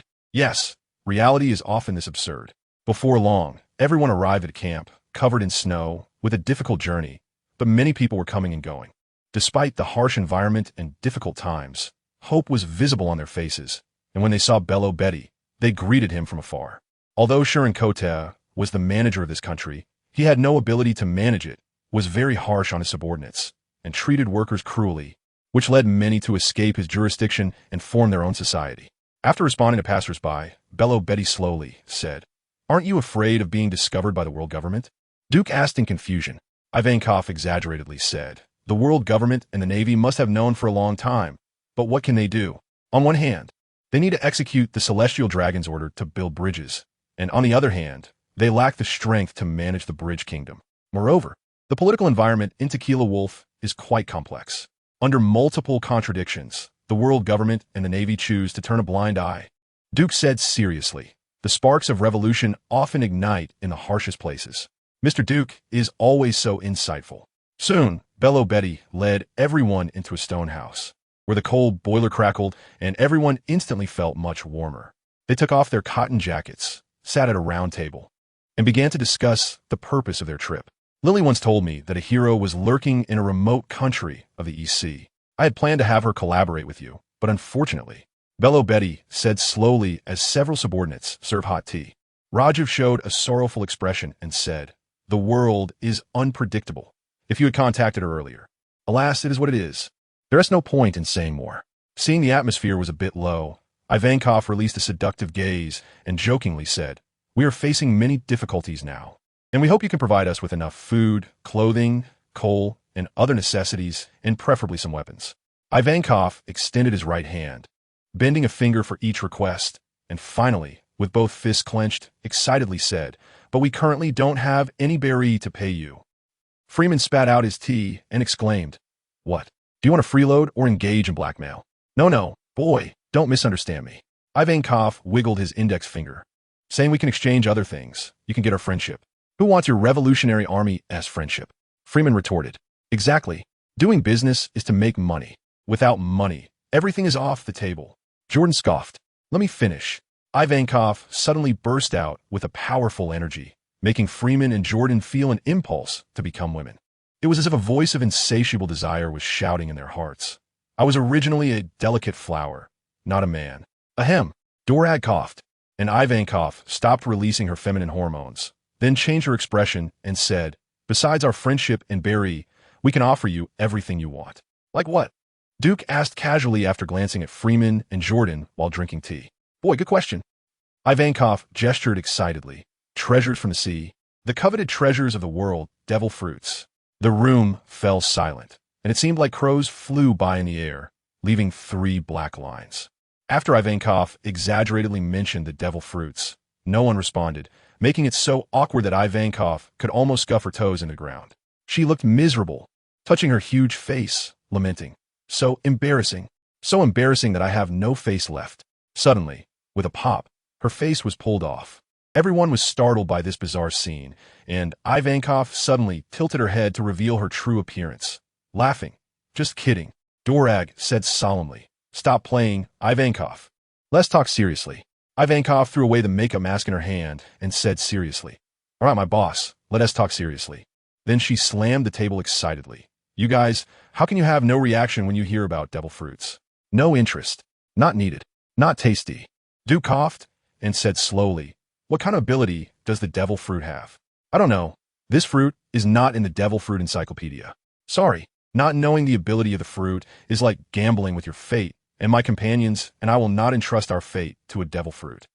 Yes, reality is often this absurd. Before long, everyone arrived at camp, covered in snow, with a difficult journey, but many people were coming and going. Despite the harsh environment and difficult times, hope was visible on their faces, and when they saw Bello Betty, they greeted him from afar. Although Shanks was the manager of this country, he had no ability to manage it, was very harsh on his subordinates, and treated workers cruelly, which led many to escape his jurisdiction and form their own society. After responding to passers-by, Bello Betty slowly said, "Aren't you afraid of being discovered by the world government?" Duke asked in confusion. Ivankov exaggeratedly said, "The world government and the Navy must have known for a long time, but what can they do? On one hand, they need to execute the Celestial Dragon's order to build bridges, and on the other hand, they lack the strength to manage the Bridge Kingdom. Moreover, the political environment in Tequila Wolf is quite complex. Under multiple contradictions, the world government and the Navy choose to turn a blind eye." Duke said seriously, "The sparks of revolution often ignite in the harshest places." Mr. Duke is always so insightful. Soon, Bello Betty led everyone into a stone house, where the coal boiler crackled and everyone instantly felt much warmer. They took off their cotton jackets, sat at a round table, and began to discuss the purpose of their trip. Lily once told me that a hero was lurking in a remote country of the East Sea. I had planned to have her collaborate with you, but unfortunately, Bello Betty said slowly as several subordinates served hot tea. Rajiv showed a sorrowful expression and said, "The world is unpredictable. If you had contacted her earlier. Alas, it is what it is. There is no point in saying more." Seeing the atmosphere was a bit low, Ivankov released a seductive gaze and jokingly said, "We are facing many difficulties now, and we hope you can provide us with enough food, clothing, coal, and other necessities, and preferably some weapons." Ivankov extended his right hand, bending a finger for each request, and finally, with both fists clenched, excitedly said, "But we currently don't have any berry to pay you." Freeman spat out his tea and exclaimed, "What? Do you want to freeload or engage in blackmail?" No, boy, don't misunderstand me." Ivankov wiggled his index finger, saying, "We can exchange other things. You can get our friendship." "Who wants your Revolutionary Army's friendship?" Freeman retorted. "Exactly. Doing business is to make money. Without money, everything is off the table." Jordan scoffed. "Let me finish." Ivankov suddenly burst out with a powerful energy, making Freeman and Jordan feel an impulse to become women. It was as if a voice of insatiable desire was shouting in their hearts. "I was originally a delicate flower, not a man." Ahem. Dorag coughed, and Ivankov stopped releasing her feminine hormones, then changed her expression and said, "Besides our friendship and berry, we can offer you everything you want." "Like what?" Duke asked casually after glancing at Freeman and Jordan while drinking tea. "Boy, good question." Ivankov gestured excitedly. "Treasures from the sea, the coveted treasures of the world, devil fruits." The room fell silent, and it seemed like crows flew by in the air, leaving 3 black lines. After Ivankov exaggeratedly mentioned the devil fruits, no one responded, making it so awkward that Ivankov could almost scuff her toes into the ground. She looked miserable, touching her huge face, lamenting, so embarrassing that I have no face left." Suddenly, with a pop, her face was pulled off. Everyone was startled by this bizarre scene, and Ivankov suddenly tilted her head to reveal her true appearance. Laughing, "Just kidding," Dorag said solemnly. "Stop playing, Ivankov. Let's talk seriously." Ivankov threw away the makeup mask in her hand and said seriously, "All right, my boss, let us talk seriously." Then she slammed the table excitedly. "You guys, how can you have no reaction when you hear about devil fruits? No interest. Not needed. Not tasty." Duke coughed and said slowly, "What kind of ability does the devil fruit have?" "I don't know. This fruit is not in the devil fruit encyclopedia. Sorry, not knowing the ability of the fruit is like gambling with your fate and my companions, and I will not entrust our fate to a devil fruit."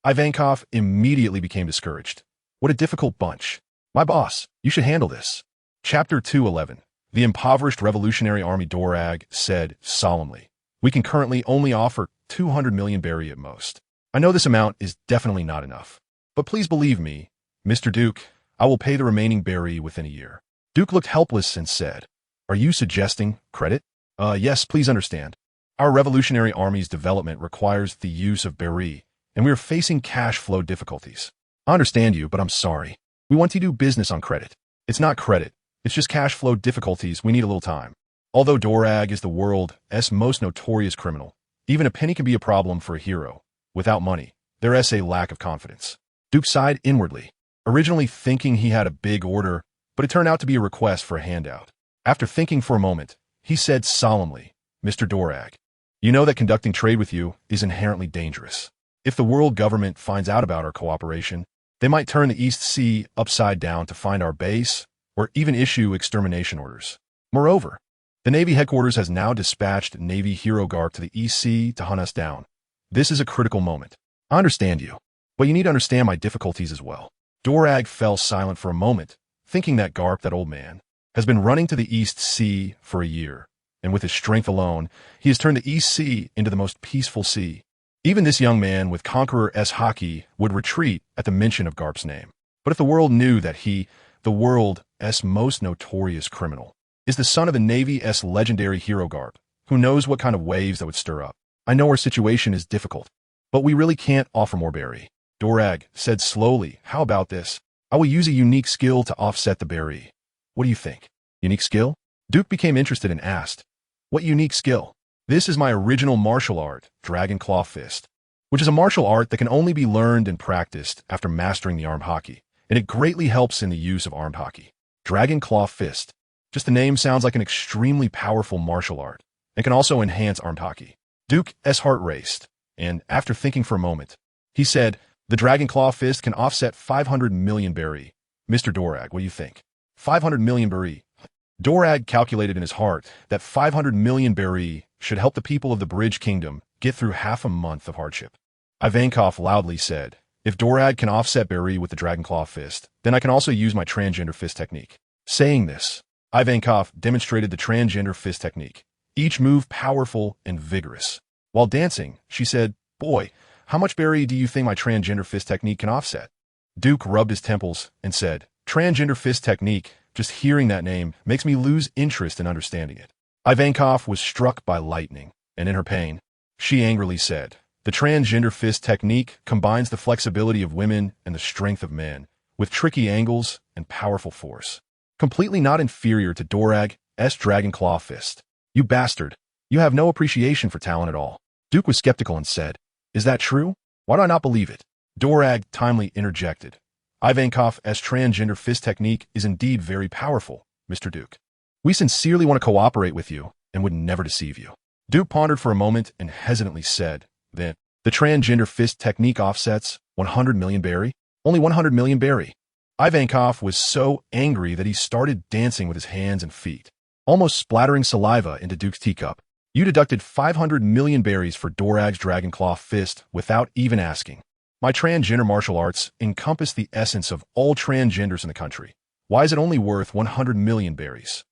Ivankov immediately became discouraged. What a difficult bunch. "My boss, you should handle this." Chapter 211. The impoverished Revolutionary Army Dorag said solemnly, "We can currently only offer 200 million berry at most. I know this amount is definitely not enough. But please believe me, Mr. Duke, I will pay the remaining berry within a year." Duke looked helpless and said, "Are you suggesting credit?" Yes, please understand. Our Revolutionary Army's development requires the use of berry, and we are facing cash flow difficulties. I understand you, but I'm sorry. We want to do business on credit. It's not credit. It's just cash flow difficulties. We need a little time. Although Dorag is the world's most notorious criminal, even a penny can be a problem for a hero. Without money, there is a lack of confidence. Duke sighed inwardly, originally thinking he had a big order, but it turned out to be a request for a handout. After thinking for a moment, he said solemnly, "Mr. Dorag, you know that conducting trade with you is inherently dangerous. If the world government finds out about our cooperation, they might turn the East Sea upside down to find our base, or even issue extermination orders. Moreover, the Navy headquarters has now dispatched Navy Hero Garp to the East Sea to hunt us down. This is a critical moment. I understand you, but you need to understand my difficulties as well." Dorag fell silent for a moment, thinking that Garp, that old man, has been running to the East Sea for a year, and with his strength alone, he has turned the East Sea into the most peaceful sea. Even this young man with Conqueror's Haki would retreat at the mention of Garp's name. But if the world knew that he, the world's most notorious criminal, is the son of the Navy's legendary hero Garp, who knows what kind of waves that would stir up. I know our situation is difficult, but we really can't offer more berry. Dorag said slowly, "How about this? I will use a unique skill to offset the berry. What do you think?" "Unique skill?" Duke became interested and asked, "What unique skill?" "This is my original martial art, Dragon Claw Fist, which is a martial art that can only be learned and practiced after mastering the armed Haki, and it greatly helps in the use of armed Haki." Dragon Claw Fist. Just the name sounds like an extremely powerful martial art, and can also enhance armed Haki. Duke's heart raced, and after thinking for a moment, he said, "The Dragon Claw Fist can offset 500 million berry. Mr. Dorag, what do you think?" 500 million berry. Dorag calculated in his heart that 500 million berry should help the people of the Bridge Kingdom get through half a month of hardship. Ivankov loudly said, "If Dorag can offset berry with the Dragon Claw Fist, then I can also use my transgender fist technique." Saying this, Ivankov demonstrated the transgender fist technique, each move powerful and vigorous. While dancing, she said, "Boy, how much berry do you think my transgender fist technique can offset?" Duke rubbed his temples and said, "Transgender fist technique, just hearing that name makes me lose interest in understanding it." Ivankov was struck by lightning, and in her pain, she angrily said, "The transgender fist technique combines the flexibility of women and the strength of men, with tricky angles and powerful force. Completely not inferior to Dorag's Dragon Claw Fist. You bastard, you have no appreciation for talent at all." Duke was skeptical and said, "Is that true? Why do I not believe it?" Dorag timely interjected, "Ivankov's transgender fist technique is indeed very powerful, Mr. Duke. We sincerely want to cooperate with you and would never deceive you." Duke pondered for a moment and hesitantly said, "Then, the transgender fist technique offsets 100 million berry? Only 100 million berry." Ivankov was so angry that he started dancing with his hands and feet, almost splattering saliva into Duke's teacup. "You deducted 500 million berries for Dorag's Dragon Claw Fist without even asking. My transgender martial arts encompass the essence of all transgenders in the country. Why is it only worth 100 million berries?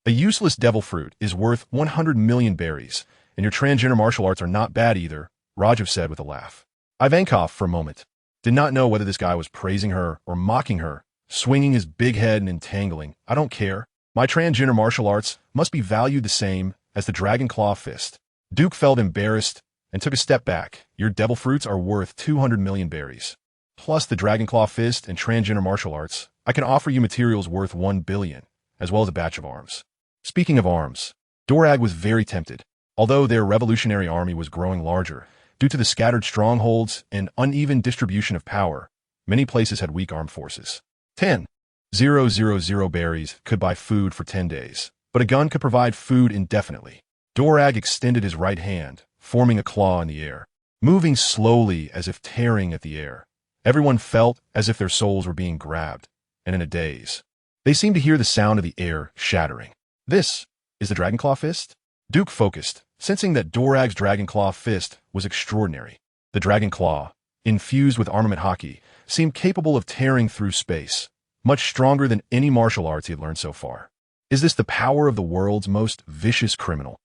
A useless devil fruit is worth 100 million berries, and your transgender martial arts are not bad either," Rajiv said with a laugh. Ivankov, for a moment, did not know whether this guy was praising her or mocking her, swinging his big head and entangling. "I don't care. My transgender martial arts must be valued the same as the Dragon Claw Fist." Duke felt embarrassed and took a step back. "Your devil fruits are worth 200 million berries. Plus the Dragon Claw Fist and transgender martial arts, I can offer you materials worth 1 billion, as well as a batch of arms." Speaking of arms, Dorag was very tempted. Although their revolutionary army was growing larger, Due to the scattered strongholds and uneven distribution of power, many places had weak armed forces. 10,000 berries could buy food for 10 days, but a gun could provide food indefinitely. Dorag extended his right hand, forming a claw in the air, moving slowly as if tearing at the air. Everyone felt as if their souls were being grabbed, and in a daze. They seemed to hear the sound of the air shattering. This is the Dragonclaw Fist? Duke focused, sensing that Dorag's Dragonclaw Fist was extraordinary. The Dragonclaw, infused with armament Haki, seemed capable of tearing through space, much stronger than any martial arts he had learned so far. Is this the power of the world's most vicious criminal?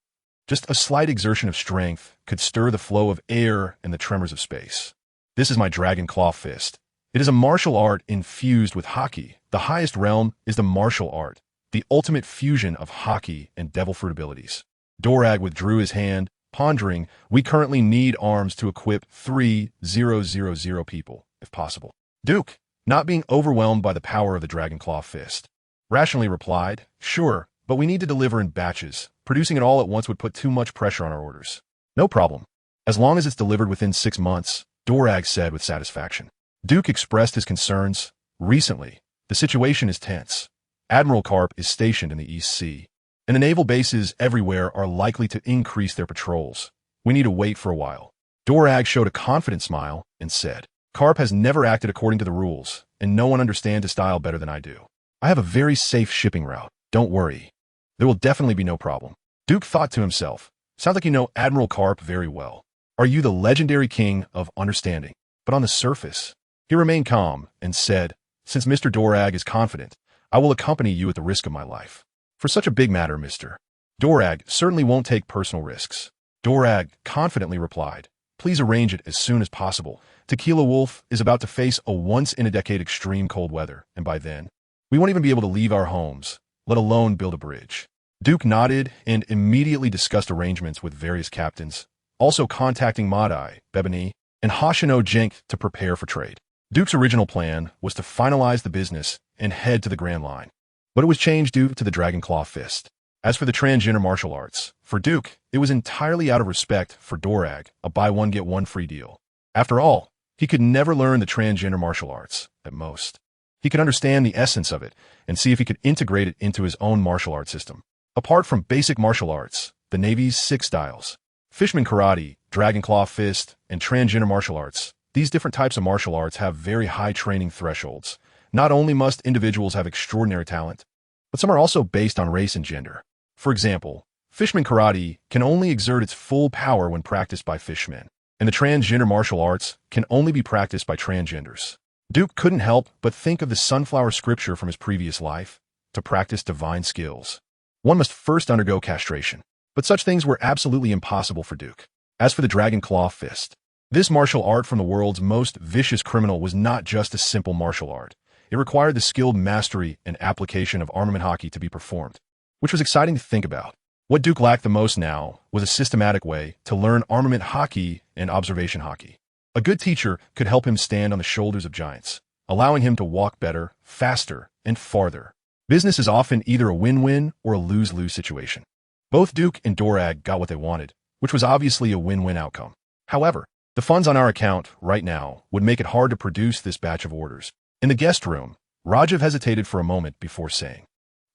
Just a slight exertion of strength could stir the flow of air and the tremors of space. This is my Dragonclaw Fist. It is a martial art infused with Haki. The highest realm is the martial art, the ultimate fusion of Haki and devil fruit abilities. Dorag withdrew his hand, pondering, we currently need arms to equip 3,000 people, if possible. Duke, not being overwhelmed by the power of the Dragonclaw Fist, rationally replied, sure, but we need to deliver in batches. Producing it all at once would put too much pressure on our orders. No problem. As long as it's delivered within 6 months, Dorag said with satisfaction. Duke expressed his concerns. Recently, the situation is tense. Admiral Karp is stationed in the East Sea, and the naval bases everywhere are likely to increase their patrols. We need to wait for a while. Dorag showed a confident smile and said, Karp has never acted according to the rules, and no one understands his style better than I do. I have a very safe shipping route. Don't worry. There will definitely be no problem. Duke thought to himself, sounds like you know Admiral Karp very well. Are you the legendary king of understanding? But on the surface, he remained calm and said, since Mr. Dorag is confident, I will accompany you at the risk of my life. For such a big matter, Mr. Dorag certainly won't take personal risks. Dorag confidently replied, please arrange it as soon as possible. Tequila Wolf is about to face a once-in-a-decade extreme cold weather, and by then, we won't even be able to leave our homes, let alone build a bridge. Duke nodded and immediately discussed arrangements with various captains, also contacting Madai, Bebani, and Hoshino Jenk to prepare for trade. Duke's original plan was to finalize the business and head to the Grand Line, but it was changed due to the Dragonclaw Fist. As for the transgender martial arts, for Duke, it was entirely out of respect for Dorag, a buy-one-get-one-free deal. After all, he could never learn the transgender martial arts, at most. He could understand the essence of it and see if he could integrate it into his own martial art system. Apart from basic martial arts, the Navy's 6 styles, Fishman Karate, Dragonclaw Fist, and transgender martial arts, these different types of martial arts have very high training thresholds. Not only must individuals have extraordinary talent, but some are also based on race and gender. For example, Fishman Karate can only exert its full power when practiced by fishmen, and the transgender martial arts can only be practiced by transgenders. Duke couldn't help but think of the sunflower scripture from his previous life. To practice divine skills, one must first undergo castration. But such things were absolutely impossible for Duke. As for the Dragonclaw Fist, this martial art from the world's most vicious criminal was not just a simple martial art. It required the skilled mastery and application of armament Haki to be performed, which was exciting to think about. What Duke lacked the most now was a systematic way to learn armament Haki and observation Haki. A good teacher could help him stand on the shoulders of giants, allowing him to walk better, faster, and farther. Business is often either a win-win or a lose-lose situation. Both Duke and Dorag got what they wanted, which was obviously a win-win outcome. However, the funds on our account right now would make it hard to produce this batch of orders. In the guest room, Rajiv hesitated for a moment before saying.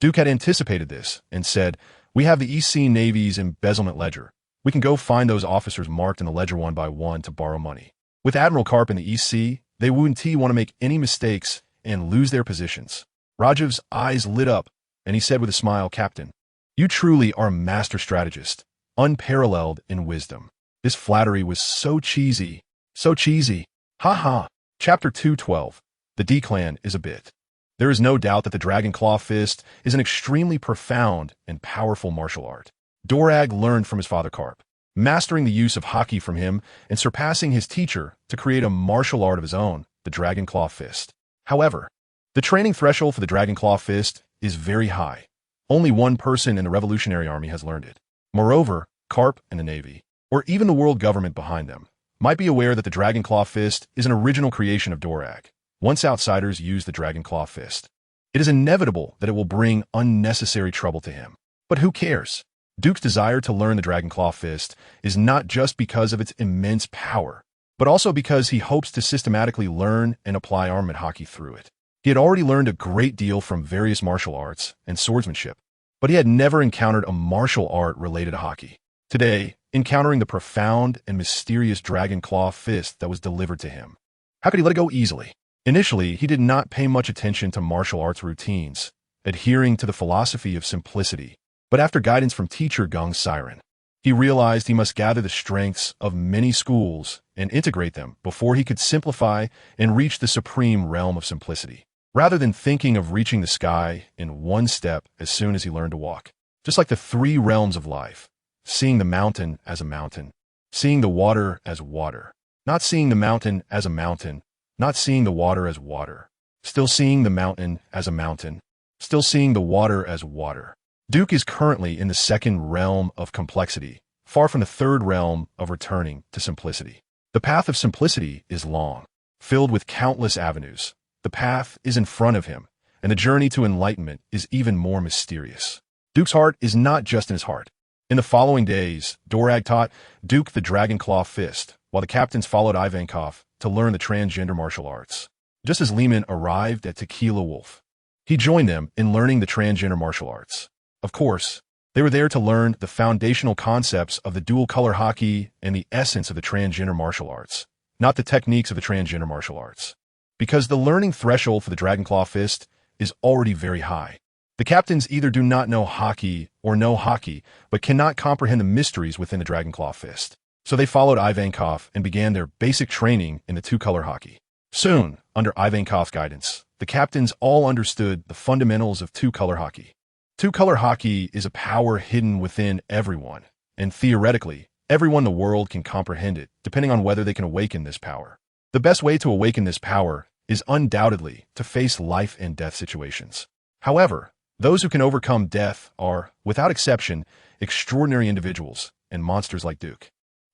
Duke had anticipated this and said, we have the EC Navy's embezzlement ledger. We can go find those officers marked in the ledger one by one to borrow money. With Admiral Karp in the EC, they wouldn't want to make any mistakes and lose their positions. Rajiv's eyes lit up, and he said with a smile, Captain, you truly are a master strategist, unparalleled in wisdom. This flattery was so cheesy. So cheesy. Ha ha. Chapter 212. The D-Clan is a bit. There is no doubt that the Dragonclaw Fist is an extremely profound and powerful martial art. Dorag learned from his father Karp, mastering the use of Haki from him and surpassing his teacher to create a martial art of his own, the Dragonclaw Fist. However, the training threshold for the Dragonclaw Fist is very high. Only one person in the Revolutionary Army has learned it. Moreover, Karp and the Navy, or even the world government behind them, might be aware that the Dragonclaw Fist is an original creation of Dorag. Once outsiders use the Dragonclaw Fist, it is inevitable that it will bring unnecessary trouble to him. But who cares? Duke's desire to learn the Dragon Claw Fist is not just because of its immense power, but also because he hopes to systematically learn and apply armament Haki through it. He had already learned a great deal from various martial arts and swordsmanship, but he had never encountered a martial art related to Haki. Today, encountering the profound and mysterious Dragon Claw Fist that was delivered to him. How could he let it go easily? Initially, he did not pay much attention to martial arts routines, adhering to the philosophy of simplicity. But after guidance from teacher Gung Siren, he realized he must gather the strengths of many schools and integrate them before he could simplify and reach the supreme realm of simplicity, rather than thinking of reaching the sky in one step as soon as he learned to walk. Just like the three realms of life, seeing the mountain as a mountain, seeing the water as water, not seeing the mountain as a mountain, not seeing the water as water, still seeing the mountain as a mountain, still seeing the water as water. Duke is currently in the second realm of complexity, far from the third realm of returning to simplicity. The path of simplicity is long, filled with countless avenues. The path is in front of him, and the journey to enlightenment is even more mysterious. Duke's heart is not just in his heart. In the following days, Dorag taught Duke the Dragon Claw Fist, while the captains followed Ivankov to learn the transgender martial arts. Just as Lehman arrived at Tequila Wolf, he joined them in learning the transgender martial arts. Of course, they were there to learn the foundational concepts of the dual-color Haki and the essence of the transgender martial arts, not the techniques of the transgender martial arts. Because the learning threshold for the Dragon Claw Fist is already very high. The captains either do not know Haki or know Haki, but cannot comprehend the mysteries within the Dragon Claw Fist. So they followed Ivankov and began their basic training in the two-color Haki. Soon, under Ivankov's guidance, the captains all understood the fundamentals of two-color Haki. Two-color Haki is a power hidden within everyone, and theoretically, everyone in the world can comprehend it, depending on whether they can awaken this power. The best way to awaken this power is undoubtedly to face life and death situations. However, those who can overcome death are, without exception, extraordinary individuals and monsters like Duke,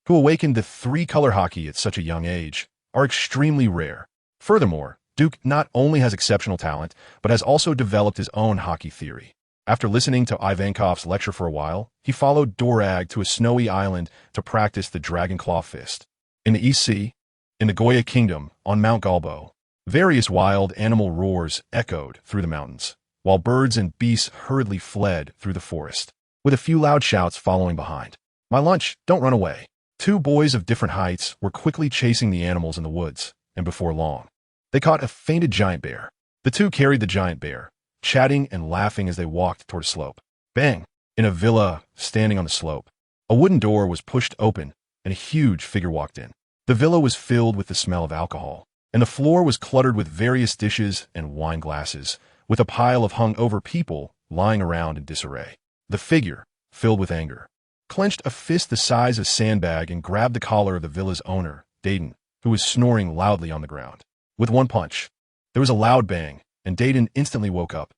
who awakened the three-color Haki at such a young age, are extremely rare. Furthermore, Duke not only has exceptional talent, but has also developed his own Haki theory. After listening to Ivankov's lecture for a while, he followed Dorag to a snowy island to practice the Dragon Claw Fist. In the East Sea, in the Goya Kingdom, on Mount Galbo, various wild animal roars echoed through the mountains, while birds and beasts hurriedly fled through the forest, with a few loud shouts following behind. "My lunch, don't run away." Two boys of different heights were quickly chasing the animals in the woods, and before long, they caught a fainted giant bear. The two carried the giant bear, chatting and laughing as they walked toward a slope. Bang! In a villa standing on the slope, a wooden door was pushed open, and a huge figure walked in. The villa was filled with the smell of alcohol, and the floor was cluttered with various dishes and wine glasses, with a pile of hung-over people lying around in disarray. The figure, filled with anger, clenched a fist the size of a sandbag and grabbed the collar of the villa's owner, Dayton, who was snoring loudly on the ground. With one punch, there was a loud bang, and Dayton instantly woke up.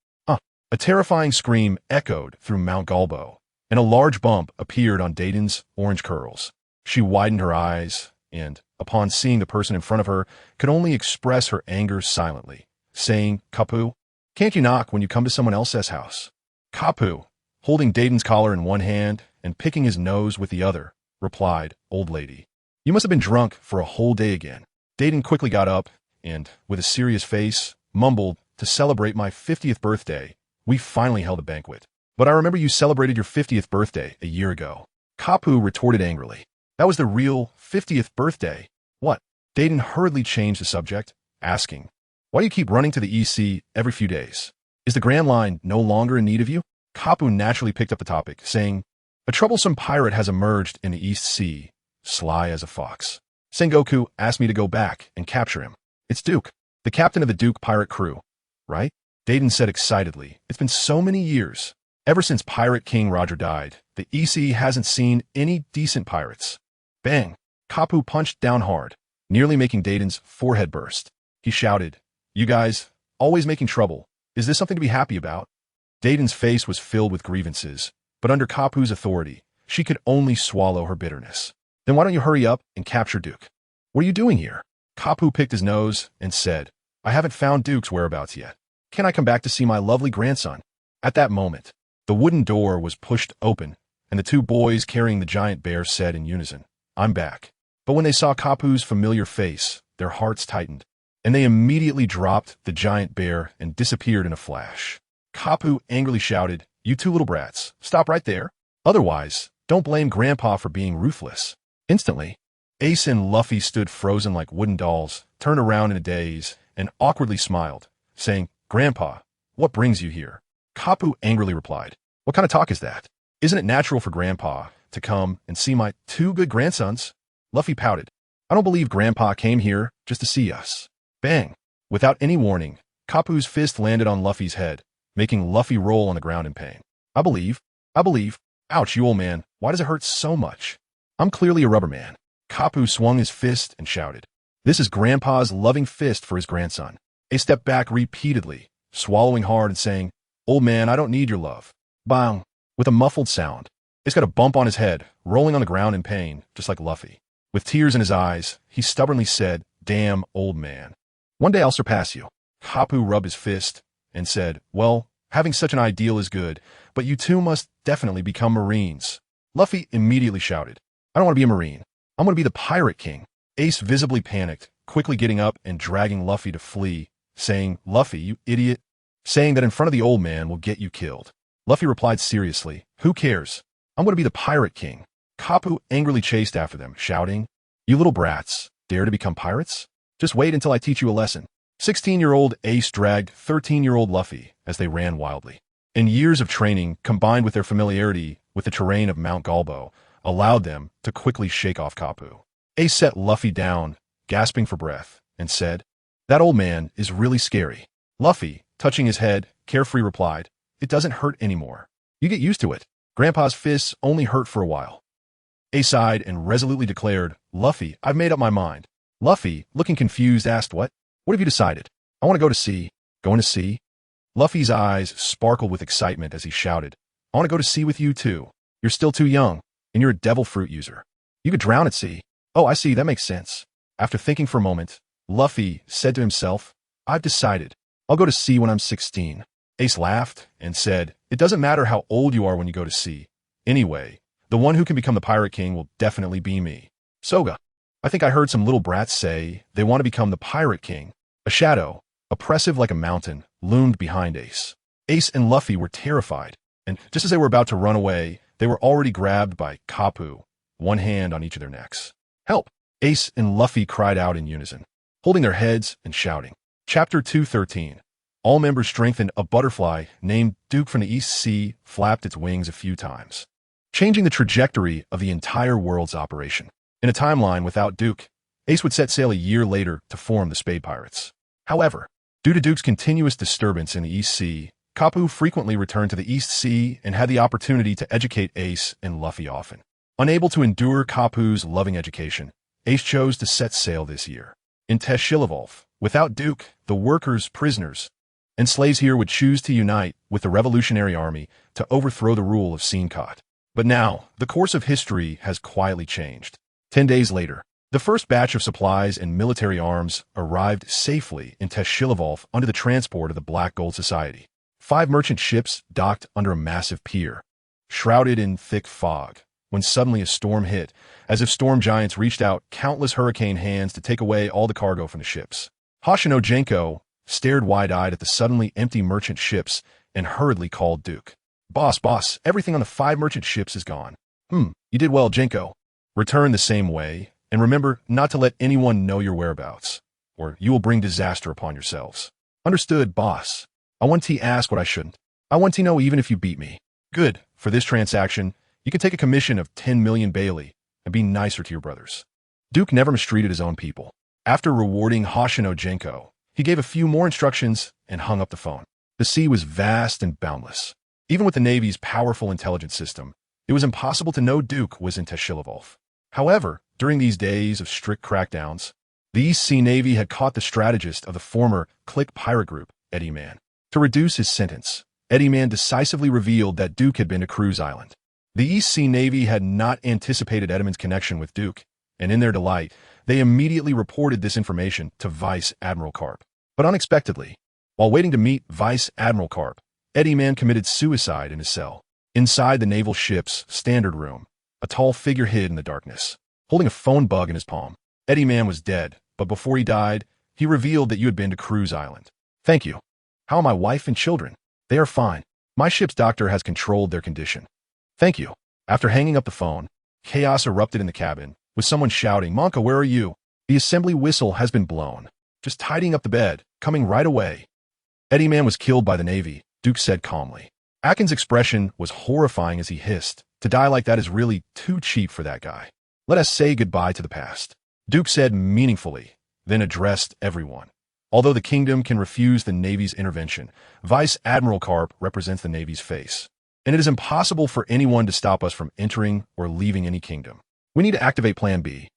A terrifying scream echoed through Mount Galbo, and a large bump appeared on Dayton's orange curls. She widened her eyes, and, upon seeing the person in front of her, could only express her anger silently, saying, "Kapu, can't you knock when you come to someone else's house?" Kapu, holding Dayton's collar in one hand and picking his nose with the other, replied, "Old lady, you must have been drunk for a whole day again." Dayton quickly got up and, with a serious face, mumbled, "To celebrate my 50th birthday, we finally held a banquet. But I remember you celebrated your 50th birthday a year ago." Kapu retorted angrily, "That was the real 50th birthday. What?" Dayton hurriedly changed the subject, asking, "Why do you keep running to the EC every few days? Is the Grand Line no longer in need of you?" Kapu naturally picked up the topic, saying, "A troublesome pirate has emerged in the East Sea, sly as a fox. Sengoku asked me to go back and capture him. It's Duke, the captain of the Duke pirate crew, right?" Dayton said excitedly, "It's been so many years. Ever since Pirate King Roger died, the EC hasn't seen any decent pirates." Bang! Kapu punched down hard, nearly making Dayton's forehead burst. He shouted, "You guys, always making trouble. Is this something to be happy about?" Dayton's face was filled with grievances, but under Kapu's authority, she could only swallow her bitterness. "Then why don't you hurry up and capture Duke?" "What are you doing here?" Kapu picked his nose and said, "I haven't found Duke's whereabouts yet. Can I come back to see my lovely grandson?" At that moment, the wooden door was pushed open, and the two boys carrying the giant bear said in unison, "I'm back." But when they saw Kapu's familiar face, their hearts tightened, and they immediately dropped the giant bear and disappeared in a flash. Kapu angrily shouted, "You two little brats, stop right there. Otherwise, don't blame Grandpa for being ruthless." Instantly, Ace and Luffy stood frozen like wooden dolls, turned around in a daze, and awkwardly smiled, saying, "Grandpa, what brings you here?" Kapu angrily replied, "What kind of talk is that? Isn't it natural for Grandpa to come and see my two good grandsons?" Luffy pouted, "I don't believe Grandpa came here just to see us." Bang! Without any warning, Kapu's fist landed on Luffy's head, making Luffy roll on the ground in pain. I believe. Ouch, you old man, why does it hurt so much? I'm clearly a rubber man." Kapu swung his fist and shouted, "This is Grandpa's loving fist for his grandson." He stepped back repeatedly, swallowing hard and saying, "Old man, I don't need your love." Bang! With a muffled sound, Ace got a bump on his head, rolling on the ground in pain, just like Luffy. With tears in his eyes, he stubbornly said, "Damn, old man. One day I'll surpass you." Kapu rubbed his fist and said, "Well, having such an ideal is good, but you two must definitely become Marines." Luffy immediately shouted, "I don't want to be a Marine. I'm going to be the Pirate King." Ace visibly panicked, quickly getting up and dragging Luffy to flee, saying, "Luffy, you idiot. Saying that in front of the old man will get you killed." Luffy replied seriously, "Who cares? I'm going to be the Pirate King." Kapu angrily chased after them, shouting, "You little brats, dare to become pirates? Just wait until I teach you a lesson." 16-year-old Ace dragged 13-year-old Luffy as they ran wildly. And years of training, combined with their familiarity with the terrain of Mount Galbo, allowed them to quickly shake off Kapu. Ace set Luffy down, gasping for breath, and said, "That old man is really scary." Luffy, touching his head, carefree replied, "It doesn't hurt anymore. You get used to it. Grandpa's fists only hurt for a while." Ace sighed and resolutely declared, "Luffy, I've made up my mind." Luffy, looking confused, asked, What have you decided?" "I want to go to sea." "Going to sea?" Luffy's eyes sparkled with excitement as he shouted, "I want to go to sea with you too. You're still too young, and you're a devil fruit user. You could drown at sea." "Oh, I see, that makes sense." After thinking for a moment, Luffy said to himself, "I've decided. I'll go to sea when I'm 16. Ace laughed and said, "It doesn't matter how old you are when you go to sea. Anyway, the one who can become the Pirate King will definitely be me." "Soga, I think I heard some little brats say they want to become the Pirate King." A shadow, oppressive like a mountain, loomed behind Ace. Ace and Luffy were terrified, and just as they were about to run away, they were already grabbed by Kapu, one hand on each of their necks. "Help!" Ace and Luffy cried out in unison, holding their heads and shouting. Chapter 213. All members strengthened. A butterfly named Duke from the East Sea flapped its wings a few times, changing the trajectory of the entire world's operation. In a timeline without Duke, Ace would set sail a year later to form the Spade Pirates. However, due to Duke's continuous disturbance in the East Sea, Kapu frequently returned to the East Sea and had the opportunity to educate Ace and Luffy often. Unable to endure Kapu's loving education, Ace chose to set sail this year. In Teshilavolf, without Duke, the workers, prisoners, and slaves here would choose to unite with the Revolutionary Army to overthrow the rule of Seenkot. But now, the course of history has quietly changed. 10 days later, the first batch of supplies and military arms arrived safely in Teshilavolf under the transport of the Black Gold Society. 5 merchant ships docked under a massive pier, shrouded in thick fog, when suddenly a storm hit, as if storm giants reached out countless hurricane hands to take away all the cargo from the ships. Hoshino Genko stared wide-eyed at the suddenly empty merchant ships and hurriedly called Duke. Boss, everything on the 5 merchant ships is gone." You did well, Genko. Return the same way, and remember not to let anyone know your whereabouts, or you will bring disaster upon yourselves." "Understood, boss. I want to ask what I shouldn't. I want to know even if you beat me." "Good. For this transaction, you can take a commission of 10 million Bailey and be nicer to your brothers." Duke never mistreated his own people. After rewarding Hoshino Genko, he gave a few more instructions and hung up the phone. The sea was vast and boundless. Even with the Navy's powerful intelligence system, it was impossible to know Duke was in Teshilavolf. However, during these days of strict crackdowns, the East Sea Navy had caught the strategist of the former Click pirate group, Eddie Man. To reduce his sentence, Eddie Man decisively revealed that Duke had been to Cruise Island. The East Sea Navy had not anticipated Edmund's connection with Duke, and in their delight, they immediately reported this information to Vice Admiral Karp. But unexpectedly, while waiting to meet Vice Admiral Karp, Eddie Man committed suicide in his cell. Inside the naval ship's standard room, a tall figure hid in the darkness, holding a phone bug in his palm. Eddie Man was dead, but before he died, he revealed that you had been to Cruise Island. Thank you. How are my wife and children? They are fine. My ship's doctor has controlled their condition. Thank you. After hanging up the phone, chaos erupted in the cabin, with someone shouting, Monka, where are you? The assembly whistle has been blown. Just tidying up the bed, coming right away. Eddie Man was killed by the Navy, Duke said calmly. Awakens' expression was horrifying as he hissed. To die like that is really too cheap for that guy. Let us say goodbye to the past. Duke said meaningfully, then addressed everyone. Although the kingdom can refuse the Navy's intervention, Vice Admiral Carp represents the Navy's face. And it is impossible for anyone to stop us from entering or leaving any kingdom. We need to activate Plan B.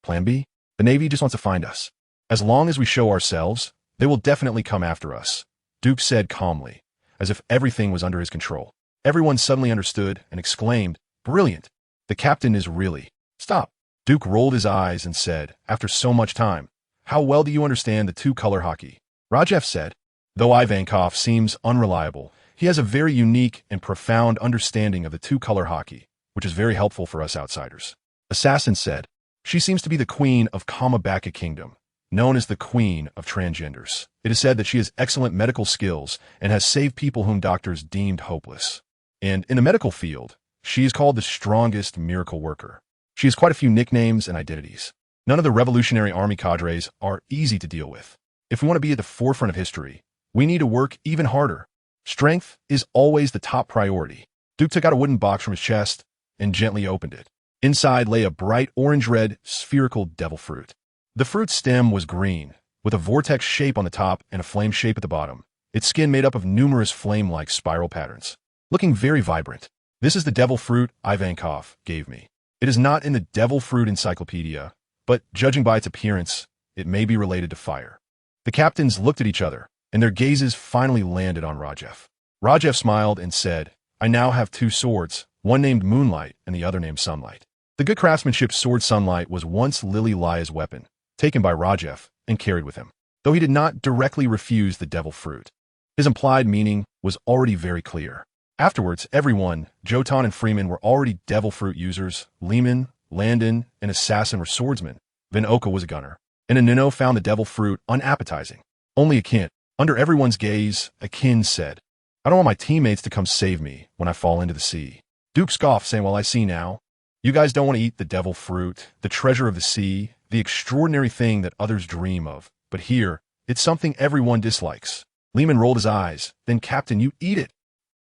Plan B? The Navy just wants to find us. As long as we show ourselves, they will definitely come after us, Duke said calmly, as if everything was under his control. Everyone suddenly understood and exclaimed, Brilliant! The captain is really... Stop! Duke rolled his eyes and said, after so much time, How well do you understand the two-color Haki? Rajef said, Though Ivankov seems unreliable, he has a very unique and profound understanding of the two-color Haki, which is very helpful for us outsiders. Assassin said, She seems to be the queen of Kamabaka Kingdom, known as the Queen of Transgenders. It is said that she has excellent medical skills and has saved people whom doctors deemed hopeless. And in the medical field, she is called the strongest miracle worker. She has quite a few nicknames and identities. None of the Revolutionary Army cadres are easy to deal with. If we want to be at the forefront of history, we need to work even harder. Strength is always the top priority. Duke took out a wooden box from his chest and gently opened it. Inside lay a bright orange-red spherical devil fruit. The fruit's stem was green, with a vortex shape on the top and a flame shape at the bottom, its skin made up of numerous flame-like spiral patterns, looking very vibrant. This is the devil fruit Ivankov gave me. It is not in the devil fruit encyclopedia, but judging by its appearance, it may be related to fire. The captains looked at each other, and their gazes finally landed on Rajef. Rajef smiled and said, I now have two swords, one named Moonlight and the other named Sunlight. The good craftsmanship sword Sunlight was once Lily Laya's weapon, taken by Rajef and carried with him, though he did not directly refuse the devil fruit. His implied meaning was already very clear. Afterwards, everyone, Jotan and Freeman, were already devil fruit users. Lehman, Landon, and Assassin were swordsmen. Then Oka was a gunner. And Anino found the devil fruit unappetizing. Only Akin. Under everyone's gaze, Akin said, I don't want my teammates to come save me when I fall into the sea. Duke scoffed, saying, Well, I see now. You guys don't want to eat the devil fruit, the treasure of the sea, the extraordinary thing that others dream of. But here, it's something everyone dislikes. Lehman rolled his eyes. Then, Captain, you eat it.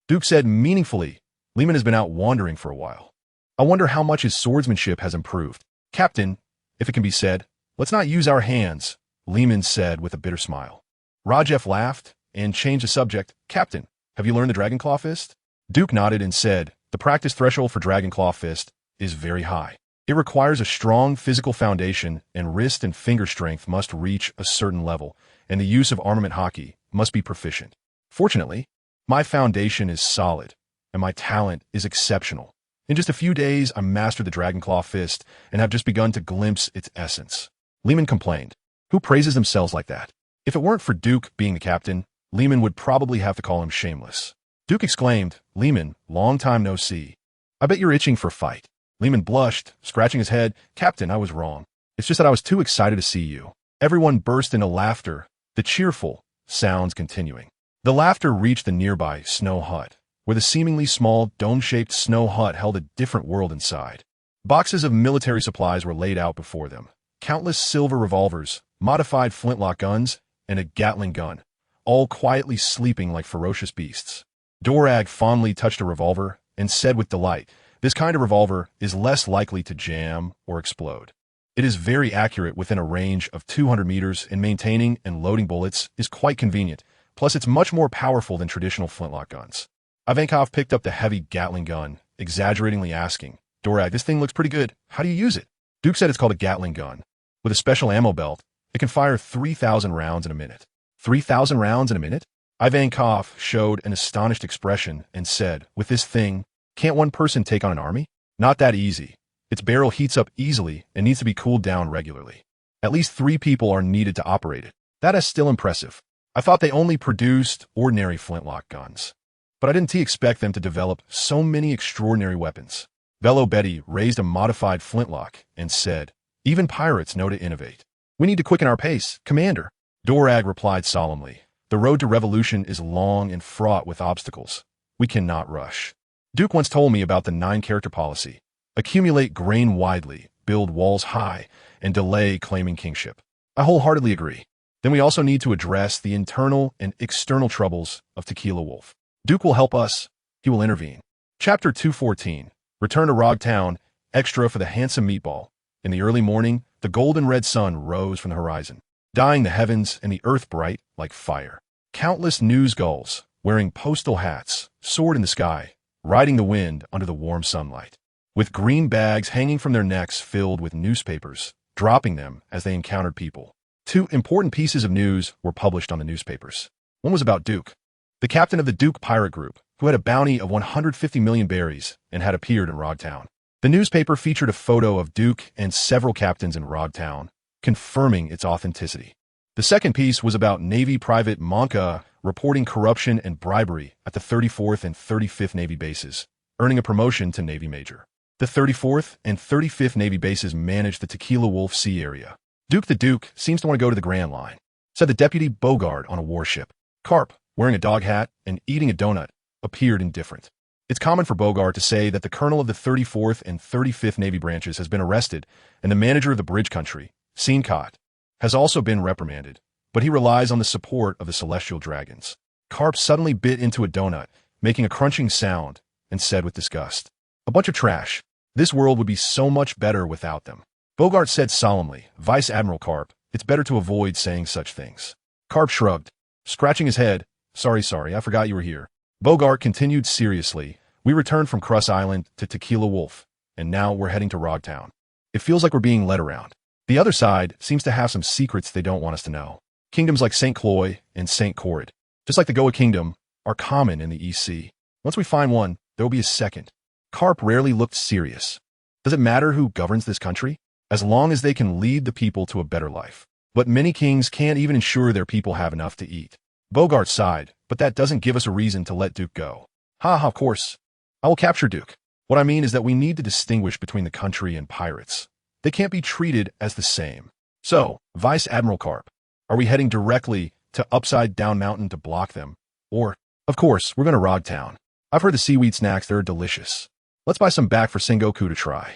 Duke said meaningfully, Lehman has been out wandering for a while. I wonder how much his swordsmanship has improved. Captain, if it can be said, let's not use our hands, Lehman said with a bitter smile. Rajef laughed and changed the subject. Captain, have you learned the Dragon Claw Fist? Duke nodded and said, the practice threshold for Dragon Claw Fist is very high. It requires a strong physical foundation, and wrist and finger strength must reach a certain level, and the use of armament Haki must be proficient. Fortunately, my foundation is solid, and my talent is exceptional. In just a few days, I mastered the Dragon Claw Fist and have just begun to glimpse its essence. Lehman complained. Who praises themselves like that? If it weren't for Duke being the captain, Lehman would probably have to call him shameless. Duke exclaimed, Lehman, long time no see. I bet you're itching for a fight. Lehman blushed, scratching his head. Captain, I was wrong. It's just that I was too excited to see you. Everyone burst into laughter, the cheerful sounds continuing. The laughter reached the nearby snow hut, where the seemingly small, dome-shaped snow hut held a different world inside. Boxes of military supplies were laid out before them. Countless silver revolvers, modified flintlock guns, and a Gatling gun, all quietly sleeping like ferocious beasts. Dorag fondly touched a revolver and said with delight, this kind of revolver is less likely to jam or explode. It is very accurate within a range of 200 meters, and maintaining and loading bullets is quite convenient. Plus, it's much more powerful than traditional flintlock guns. Ivankov picked up the heavy Gatling gun, exaggeratingly asking, Dorag, this thing looks pretty good. How do you use it? Duke said it's called a Gatling gun. With a special ammo belt, it can fire 3,000 rounds in a minute. 3,000 rounds in a minute? Ivankov showed an astonished expression and said, with this thing, can't one person take on an army? Not that easy. Its barrel heats up easily and needs to be cooled down regularly. At least 3 people are needed to operate it. That is still impressive. I thought they only produced ordinary flintlock guns. but I didn't expect them to develop so many extraordinary weapons. Bello Betty raised a modified flintlock and said, "Even pirates know to innovate. We need to quicken our pace, Commander." Dorag replied solemnly, "The road to revolution is long and fraught with obstacles. We cannot rush. Duke once told me about the 9-character policy. Accumulate grain widely, build walls high, and delay claiming kingship. I wholeheartedly agree. Then we also need to address the internal and external troubles of Tequila Wolf. Duke will help us. He will intervene." Chapter 214. Return to Rog Town, extra for the handsome meatball. In the early morning, the golden red sun rose from the horizon, dyeing the heavens and the earth bright like fire. Countless news gulls, wearing postal hats, soared in the sky, riding the wind under the warm sunlight, with green bags hanging from their necks filled with newspapers, dropping them as they encountered people. 2 important pieces of news were published on the newspapers. One was about Duke, the captain of the Duke pirate group, who had a bounty of 150 million berries and had appeared in Rog Town. The newspaper featured a photo of Duke and several captains in Rog Town, confirming its authenticity. The second piece was about Navy Private Monka reporting corruption and bribery at the 34th and 35th Navy bases, earning a promotion to Navy Major. The 34th and 35th Navy bases manage the Tequila Wolf Sea area. Duke the Duke seems to want to go to the Grand Line, said the Deputy Bogart on a warship. Carp, wearing a dog hat and eating a donut, appeared indifferent. It's common for Bogart to say that the colonel of the 34th and 35th Navy branches has been arrested, and the manager of the bridge country, Seencott, has also been reprimanded, but he relies on the support of the Celestial Dragons. Carp suddenly bit into a donut, making a crunching sound, and said with disgust, "A bunch of trash. This world would be so much better without them." Bogart said solemnly, "Vice Admiral Carp, it's better to avoid saying such things." Carp shrugged, scratching his head. Sorry, I forgot you were here." Bogart continued seriously, "We returned from Cross Island to Tequila Wolf, and now we're heading to Rog Town. It feels like we're being led around. The other side seems to have some secrets they don't want us to know. Kingdoms like St. Cloy and St. Corrid, just like the Goa Kingdom, are common in the East Sea. Once we find one, there will be a second." Carp rarely looked serious. "Does it matter who governs this country? As long as they can lead the people to a better life. But many kings can't even ensure their people have enough to eat." Bogart sighed, "But that doesn't give us a reason to let Duke go." Of course. I will capture Duke. What I mean is that we need to distinguish between the country and pirates. They can't be treated as the same. So, Vice Admiral Carp, are we heading directly to Upside Down Mountain to block them? Or, of course, we're going to Rog Town. I've heard the seaweed snacks there are delicious. Let's buy some back for Sengoku to try.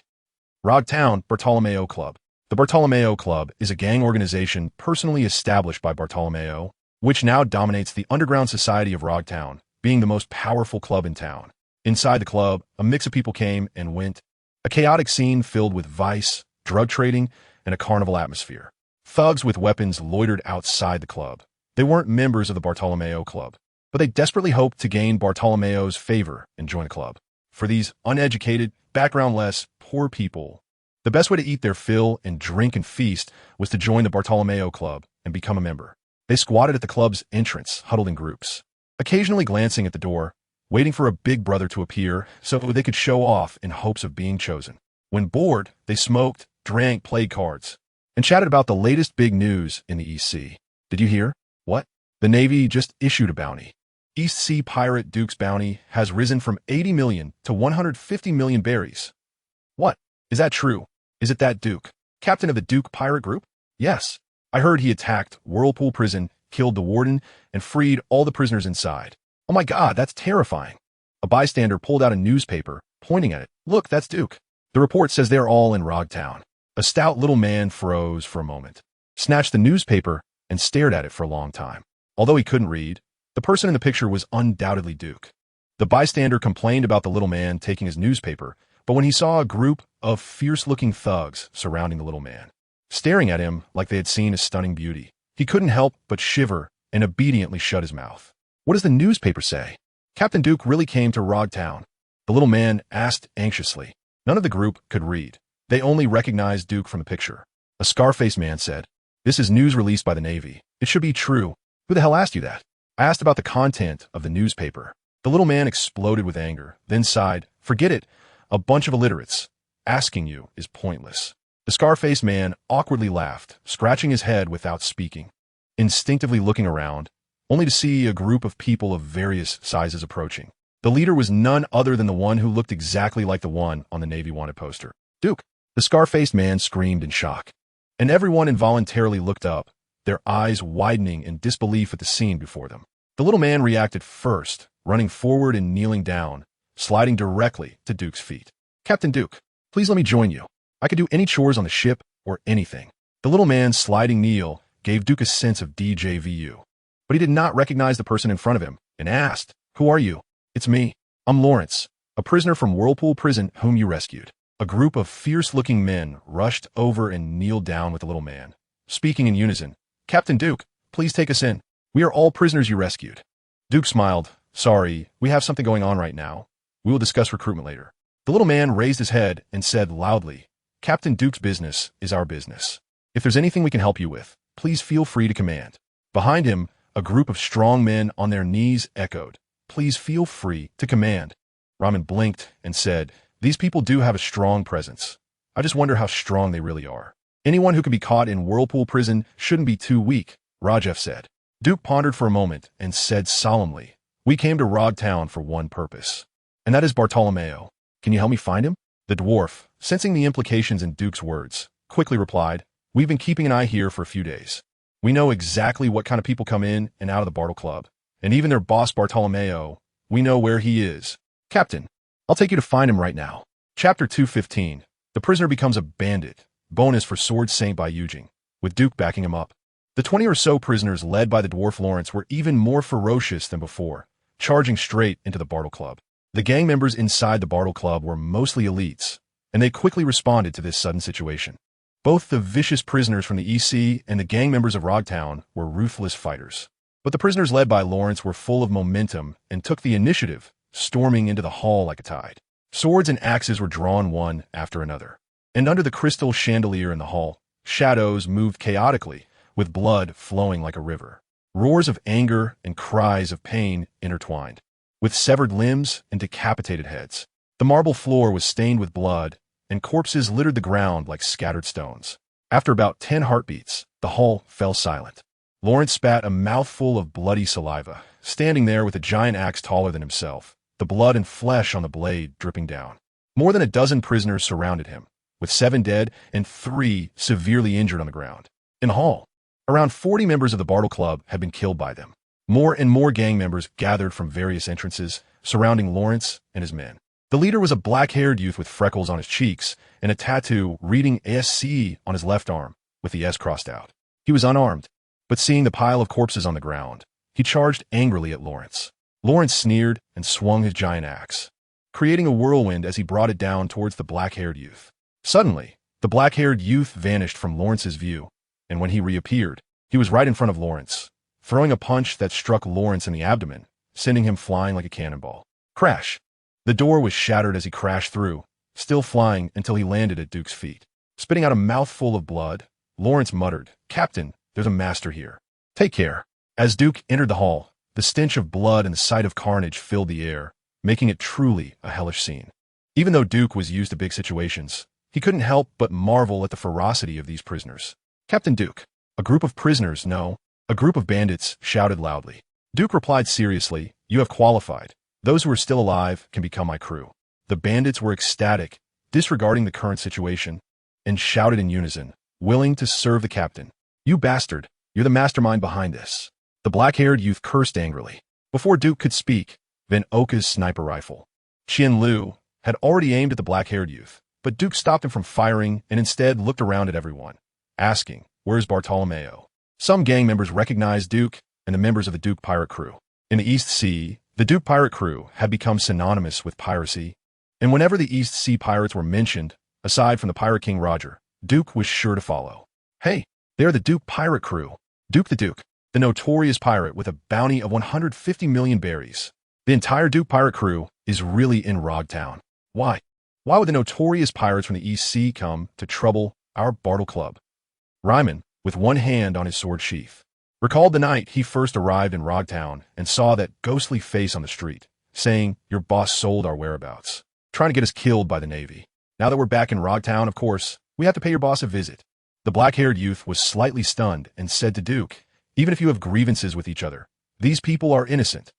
Rog Town, Bartolomeo Club. The Bartolomeo Club is a gang organization personally established by Bartolomeo, which now dominates the underground society of Rog Town, being the most powerful club in town. Inside the club, a mix of people came and went, a chaotic scene filled with vice, drug trading, and a carnival atmosphere. Thugs with weapons loitered outside the club. They weren't members of the Bartolomeo Club, but they desperately hoped to gain Bartolomeo's favor and join the club. For these uneducated, background-less, poor people, the best way to eat their fill and drink and feast was to join the Bartolomeo Club and become a member. They squatted at the club's entrance, huddled in groups, occasionally glancing at the door, waiting for a big brother to appear so they could show off in hopes of being chosen. When bored, they smoked, drank, played cards, and chatted about the latest big news in the East Sea. Did you hear? What? The Navy just issued a bounty. East Sea Pirate Duke's bounty has risen from 80 million to 150 million berries. What? Is that true? Is it that Duke, captain of the Duke pirate group? Yes. I heard he attacked Whirlpool Prison, killed the warden, and freed all the prisoners inside. Oh my God, that's terrifying. A bystander pulled out a newspaper, pointing at it. Look, that's Duke. The report says they're all in Rog Town. A stout little man froze for a moment, snatched the newspaper, and stared at it for a long time. Although he couldn't read, the person in the picture was undoubtedly Duke. The bystander complained about the little man taking his newspaper, but when he saw a group of fierce-looking thugs surrounding the little man, staring at him like they had seen a stunning beauty, he couldn't help but shiver and obediently shut his mouth. What does the newspaper say? Captain Duke really came to Rog Town? The little man asked anxiously. None of the group could read. They only recognized Duke from the picture. A scar-faced man said, "This is news released by the Navy. It should be true." "Who the hell asked you that?" "I asked about the content of the newspaper." The little man exploded with anger, then sighed, "Forget it. A bunch of illiterates. Asking you is pointless." The scar-faced man awkwardly laughed, scratching his head without speaking. Instinctively looking around, only to see a group of people of various sizes approaching. The leader was none other than the one who looked exactly like the one on the Navy wanted poster. Duke! The scar-faced man screamed in shock. And everyone involuntarily looked up, their eyes widening in disbelief at the scene before them. The little man reacted first, running forward and kneeling down, sliding directly to Duke's feet. Captain Duke, please let me join you. I could do any chores on the ship or anything. The little man's sliding kneel gave Duke a sense of DJVU. But he did not recognize the person in front of him and asked, "Who are you?" "It's me. I'm Lawrence, a prisoner from Whirlpool Prison whom you rescued." A group of fierce-looking men rushed over and kneeled down with the little man, speaking in unison. "Captain Duke, please take us in. We are all prisoners you rescued." Duke smiled. "Sorry, we have something going on right now. We will discuss recruitment later." The little man raised his head and said loudly, "Captain Duke's business is our business. If there's anything we can help you with, please feel free to command." Behind him, a group of strong men on their knees echoed, "Please feel free to command." Ramen blinked and said, "These people do have a strong presence. I just wonder how strong they really are. Anyone who can be caught in Whirlpool Prison shouldn't be too weak," Rajeff said. Duke pondered for a moment and said solemnly, "We came to Rogtown for one purpose, and that is Bartolomeo. Can you help me find him?" The dwarf, sensing the implications in Duke's words, quickly replied, "We've been keeping an eye here for a few days. We know exactly what kind of people come in and out of the Bartle Club, and even their boss Bartolomeo, we know where he is. Captain, I'll take you to find him right now." Chapter 215. The prisoner becomes a bandit. Bonus for Sword Saint by Yujing, with Duke backing him up. The 20 or so prisoners led by the dwarf Lawrence were even more ferocious than before, charging straight into the Bartle Club. The gang members inside the Bartle Club were mostly elites, and they quickly responded to this sudden situation. Both the vicious prisoners from the EC and the gang members of Rogtown were ruthless fighters. But the prisoners led by Lawrence were full of momentum and took the initiative, storming into the hall like a tide. Swords and axes were drawn one after another. And under the crystal chandelier in the hall, shadows moved chaotically, with blood flowing like a river. Roars of anger and cries of pain intertwined, with severed limbs and decapitated heads. The marble floor was stained with blood, and corpses littered the ground like scattered stones. After about 10 heartbeats, the hall fell silent. Lawrence spat a mouthful of bloody saliva, standing there with a giant axe taller than himself, the blood and flesh on the blade dripping down. More than a dozen prisoners surrounded him, with 7 dead and 3 severely injured on the ground. In the hall, around 40 members of the Bartle Club had been killed by them. More and more gang members gathered from various entrances, surrounding Lawrence and his men. The leader was a black-haired youth with freckles on his cheeks and a tattoo reading ASC on his left arm, with the S crossed out. He was unarmed, but seeing the pile of corpses on the ground, he charged angrily at Lawrence. Lawrence sneered and swung his giant axe, creating a whirlwind as he brought it down towards the black-haired youth. Suddenly, the black-haired youth vanished from Lawrence's view, and when he reappeared, he was right in front of Lawrence, throwing a punch that struck Lawrence in the abdomen, sending him flying like a cannonball. Crash! The door was shattered as he crashed through, still flying until he landed at Duke's feet. Spitting out a mouthful of blood, Lawrence muttered, "Captain, there's a master here. Take care." As Duke entered the hall, the stench of blood and the sight of carnage filled the air, making it truly a hellish scene. Even though Duke was used to big situations, he couldn't help but marvel at the ferocity of these prisoners. "Captain Duke, a group of prisoners, no, a group of bandits," shouted loudly. Duke replied seriously, "You have qualified. Those who are still alive can become my crew." The bandits were ecstatic, disregarding the current situation, and shouted in unison, "Willing to serve the captain. You bastard, you're the mastermind behind this." The black-haired youth cursed angrily. Before Duke could speak, Van Oka's sniper rifle, Qian Lu, had already aimed at the black-haired youth, but Duke stopped him from firing and instead looked around at everyone, asking, "Where's Bartolomeo?" Some gang members recognized Duke and the members of the Duke pirate crew. In the East Sea, the Duke pirate crew had become synonymous with piracy, and whenever the East Sea pirates were mentioned, aside from the Pirate King Roger, Duke was sure to follow. "Hey, they're the Duke pirate crew. Duke, the notorious pirate with a bounty of 150 million berries. The entire Duke pirate crew is really in Rogtown. Why? Why would the notorious pirates from the East Sea come to trouble our Bartle Club?" Ryman, with one hand on his sword sheath, recalled the night he first arrived in Rogtown and saw that ghostly face on the street, saying, "Your boss sold our whereabouts, trying to get us killed by the Navy. Now that we're back in Rogtown, of course, we have to pay your boss a visit." The black-haired youth was slightly stunned and said to Duke, "Even if you have grievances with each other, These people are innocent.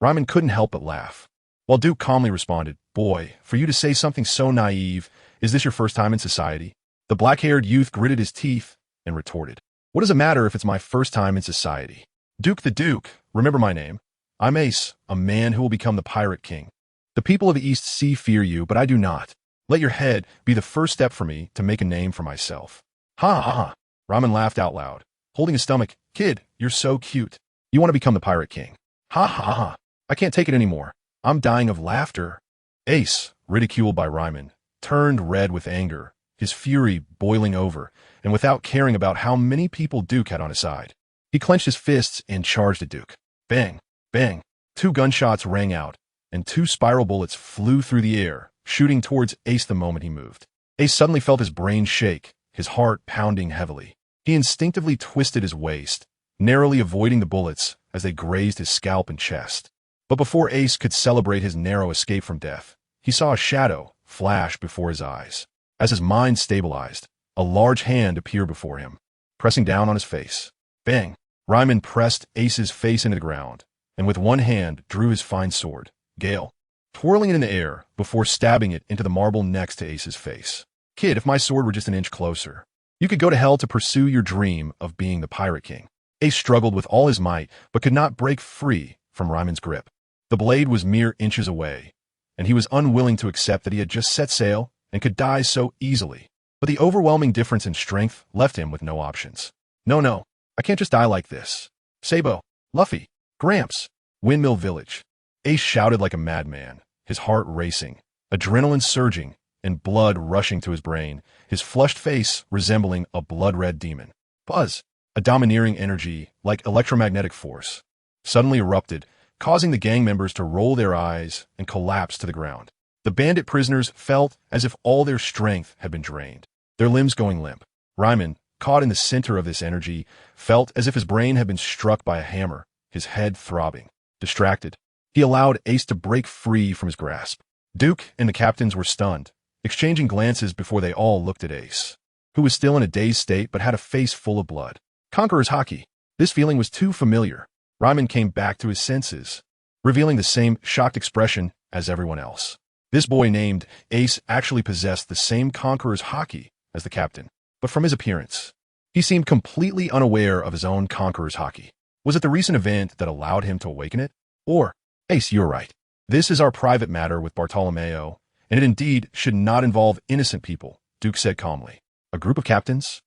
Ryman couldn't help but laugh. While Duke calmly responded, "Boy, for you to say something so naive, is this your first time in society?" The black-haired youth gritted his teeth and retorted, "What does it matter if it's my first time in society? Duke the Duke, remember my name. I'm Ace, a man who will become the Pirate King. The people of the East Sea fear you, but I do not. Let your head be the first step for me to make a name for myself." "Ha ha ha." Ramen laughed out loud, holding his stomach. "Kid, you're so cute. You want to become the Pirate King." "Ha ha ha. I can't take it anymore. I'm dying of laughter." Ace, ridiculed by Ryman, turned red with anger, his fury boiling over, and without caring about how many people Duke had on his side. He clenched his fists and charged at Duke. Bang, bang. 2 gunshots rang out, and 2 spiral bullets flew through the air, shooting towards Ace the moment he moved. Ace suddenly felt his brain shake, his heart pounding heavily. He instinctively twisted his waist, narrowly avoiding the bullets as they grazed his scalp and chest. But before Ace could celebrate his narrow escape from death, he saw a shadow flash before his eyes. As his mind stabilized, a large hand appeared before him, pressing down on his face. Bang! Ryman pressed Ace's face into the ground, and with one hand drew his fine sword, Gale, twirling it in the air before stabbing it into the marble next to Ace's face. "Kid, if my sword were just an inch closer, you could go to hell to pursue your dream of being the Pirate King." Ace struggled with all his might, but could not break free from Ryman's grip. The blade was mere inches away, and he was unwilling to accept that he had just set sail and could die so easily. But the overwhelming difference in strength left him with no options. No, I can't just die like this. Sabo, Luffy, Gramps, Windmill Village. Ace shouted like a madman, his heart racing, adrenaline surging, and blood rushing to his brain, his flushed face resembling a blood-red demon. Buzz, a domineering energy like electromagnetic force, suddenly erupted, causing the gang members to roll their eyes and collapse to the ground. The bandit prisoners felt as if all their strength had been drained, their limbs going limp. Ryman, caught in the center of this energy, felt as if his brain had been struck by a hammer, his head throbbing. Distracted, he allowed Ace to break free from his grasp. Duke and the captains were stunned, exchanging glances before they all looked at Ace, who was still in a dazed state but had a face full of blood. Conqueror's Haki. This feeling was too familiar. Ryman came back to his senses, revealing the same shocked expression as everyone else. This boy named Ace actually possessed the same Conqueror's Haki as the captain, but from his appearance, he seemed completely unaware of his own Conqueror's Haki. Was it the recent event that allowed him to awaken it? Or, Ace, you're right. This is our private matter with Bartolomeo, and it indeed should not involve innocent people, Duke said calmly. A group of captains?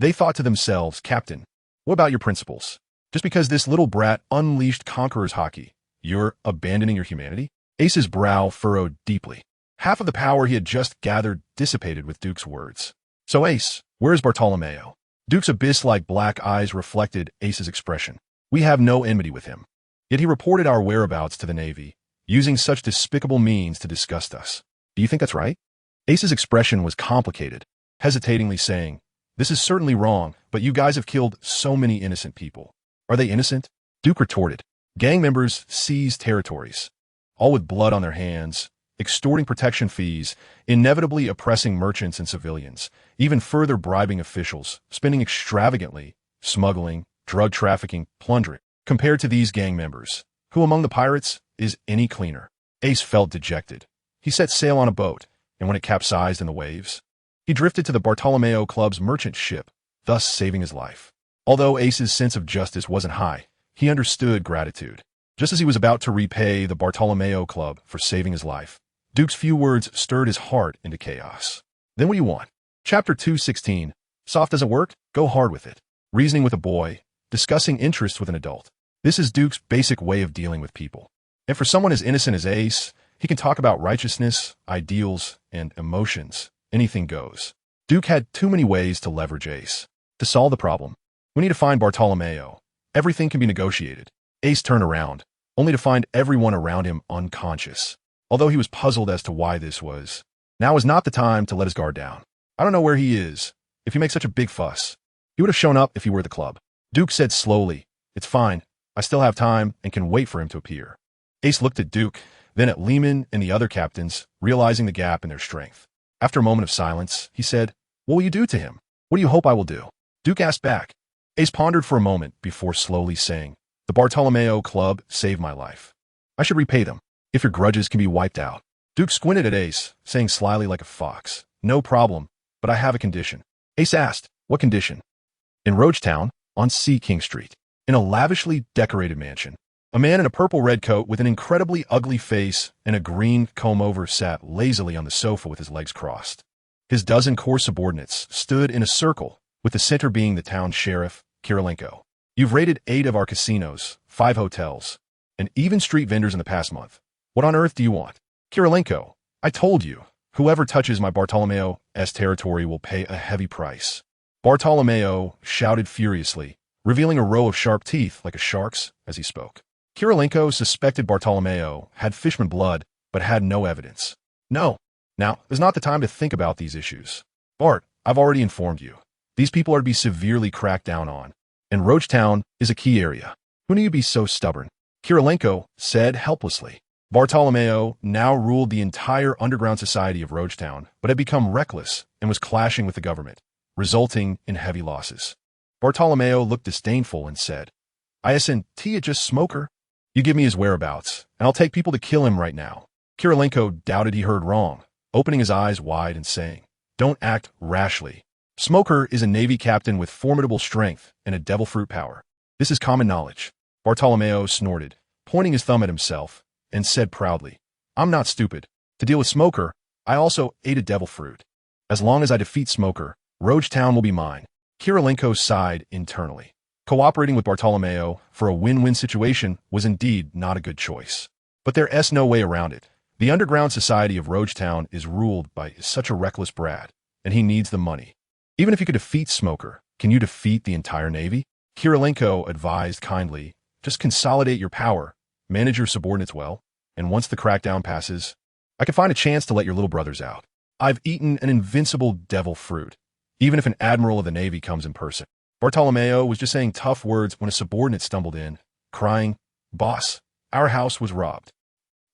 They thought to themselves, Captain, what about your principles? Just because this little brat unleashed Conqueror's Haki, you're abandoning your humanity? Ace's brow furrowed deeply. Half of the power he had just gathered dissipated with Duke's words. So Ace, where is Bartolomeo? Duke's abyss-like black eyes reflected Ace's expression. We have no enmity with him. Yet he reported our whereabouts to the Navy, using such despicable means to disgust us. Do you think that's right? Ace's expression was complicated, hesitatingly saying, "This is certainly wrong, but you guys have killed so many innocent people." "Are they innocent?" Duke retorted. Gang members seized territories, all with blood on their hands, extorting protection fees, inevitably oppressing merchants and civilians, even further bribing officials, spending extravagantly, smuggling, drug trafficking, plundering. Compared to these gang members, who among the pirates is any cleaner? Ace felt dejected. He set sail on a boat, and when it capsized in the waves, he drifted to the Bartolomeo Club's merchant ship, thus saving his life. Although Ace's sense of justice wasn't high, he understood gratitude. Just as he was about to repay the Bartolomeo Club for saving his life, Duke's few words stirred his heart into chaos. Then what do you want? Chapter 216. Soft doesn't work? Go hard with it. Reasoning with a boy, discussing interests with an adult. This is Duke's basic way of dealing with people. And for someone as innocent as Ace, he can talk about righteousness, ideals, and emotions. Anything goes. Duke had too many ways to leverage Ace. To solve the problem, we need to find Bartolomeo. Everything can be negotiated. Ace turned around, only to find everyone around him unconscious. Although he was puzzled as to why this was, now is not the time to let his guard down. I don't know where he is. If you make such a big fuss, he would have shown up if he were at the club. Duke said slowly, "It's fine. I still have time and can wait for him to appear." Ace looked at Duke, then at Lehman and the other captains, realizing the gap in their strength. After a moment of silence, he said, "What will you do to him? What do you hope I will do?" Duke asked back. Ace pondered for a moment before slowly saying, The Bartolomeo Club saved my life. I should repay them, if your grudges can be wiped out. Duke squinted at Ace, saying slyly like a fox, "No problem, but I have a condition." Ace asked, "What condition?" In Roachtown, on Sea King Street, in a lavishly decorated mansion, a man in a purple-red coat with an incredibly ugly face and a green comb-over sat lazily on the sofa with his legs crossed. His dozen core subordinates stood in a circle, with the center being the town sheriff, Kirilenko. "You've raided 8 of our casinos, 5 hotels, and even street vendors in the past month. What on earth do you want?" "Kirilenko, I told you, whoever touches my Bartolomeo's territory will pay a heavy price." Bartolomeo shouted furiously, revealing a row of sharp teeth like a shark's as he spoke. Kirilenko suspected Bartolomeo had fishman blood, but had no evidence. "No. Now, is not the time to think about these issues. Bart, I've already informed you. These people are to be severely cracked down on, and Roachtown is a key area. Who knew you'd be so stubborn?" Kirilenko said helplessly. Bartolomeo now ruled the entire underground society of Roachtown, but had become reckless and was clashing with the government, resulting in heavy losses. Bartolomeo looked disdainful and said, "Isn't it just Smoker? You give me his whereabouts, and I'll take people to kill him right now." Kirilenko doubted he heard wrong, opening his eyes wide and saying, "Don't act rashly. Smoker is a Navy captain with formidable strength and a devil fruit power. This is common knowledge." Bartolomeo snorted, pointing his thumb at himself, and said proudly, "I'm not stupid. To deal with Smoker, I also ate a devil fruit. As long as I defeat Smoker, Roachtown will be mine." Kirilenko sighed internally. Cooperating with Bartolomeo for a win-win situation was indeed not a good choice. But there's no way around it. The underground society of Roachtown is ruled by such a reckless brat, and he needs the money. Even if you could defeat Smoker, can you defeat the entire Navy? Kirilenko advised kindly, "Just consolidate your power, manage your subordinates well, and once the crackdown passes, I can find a chance to let your little brothers out. I've eaten an invincible devil fruit, even if an admiral of the Navy comes in person." Bartolomeo was just saying tough words when a subordinate stumbled in, crying, "Boss, our house was robbed."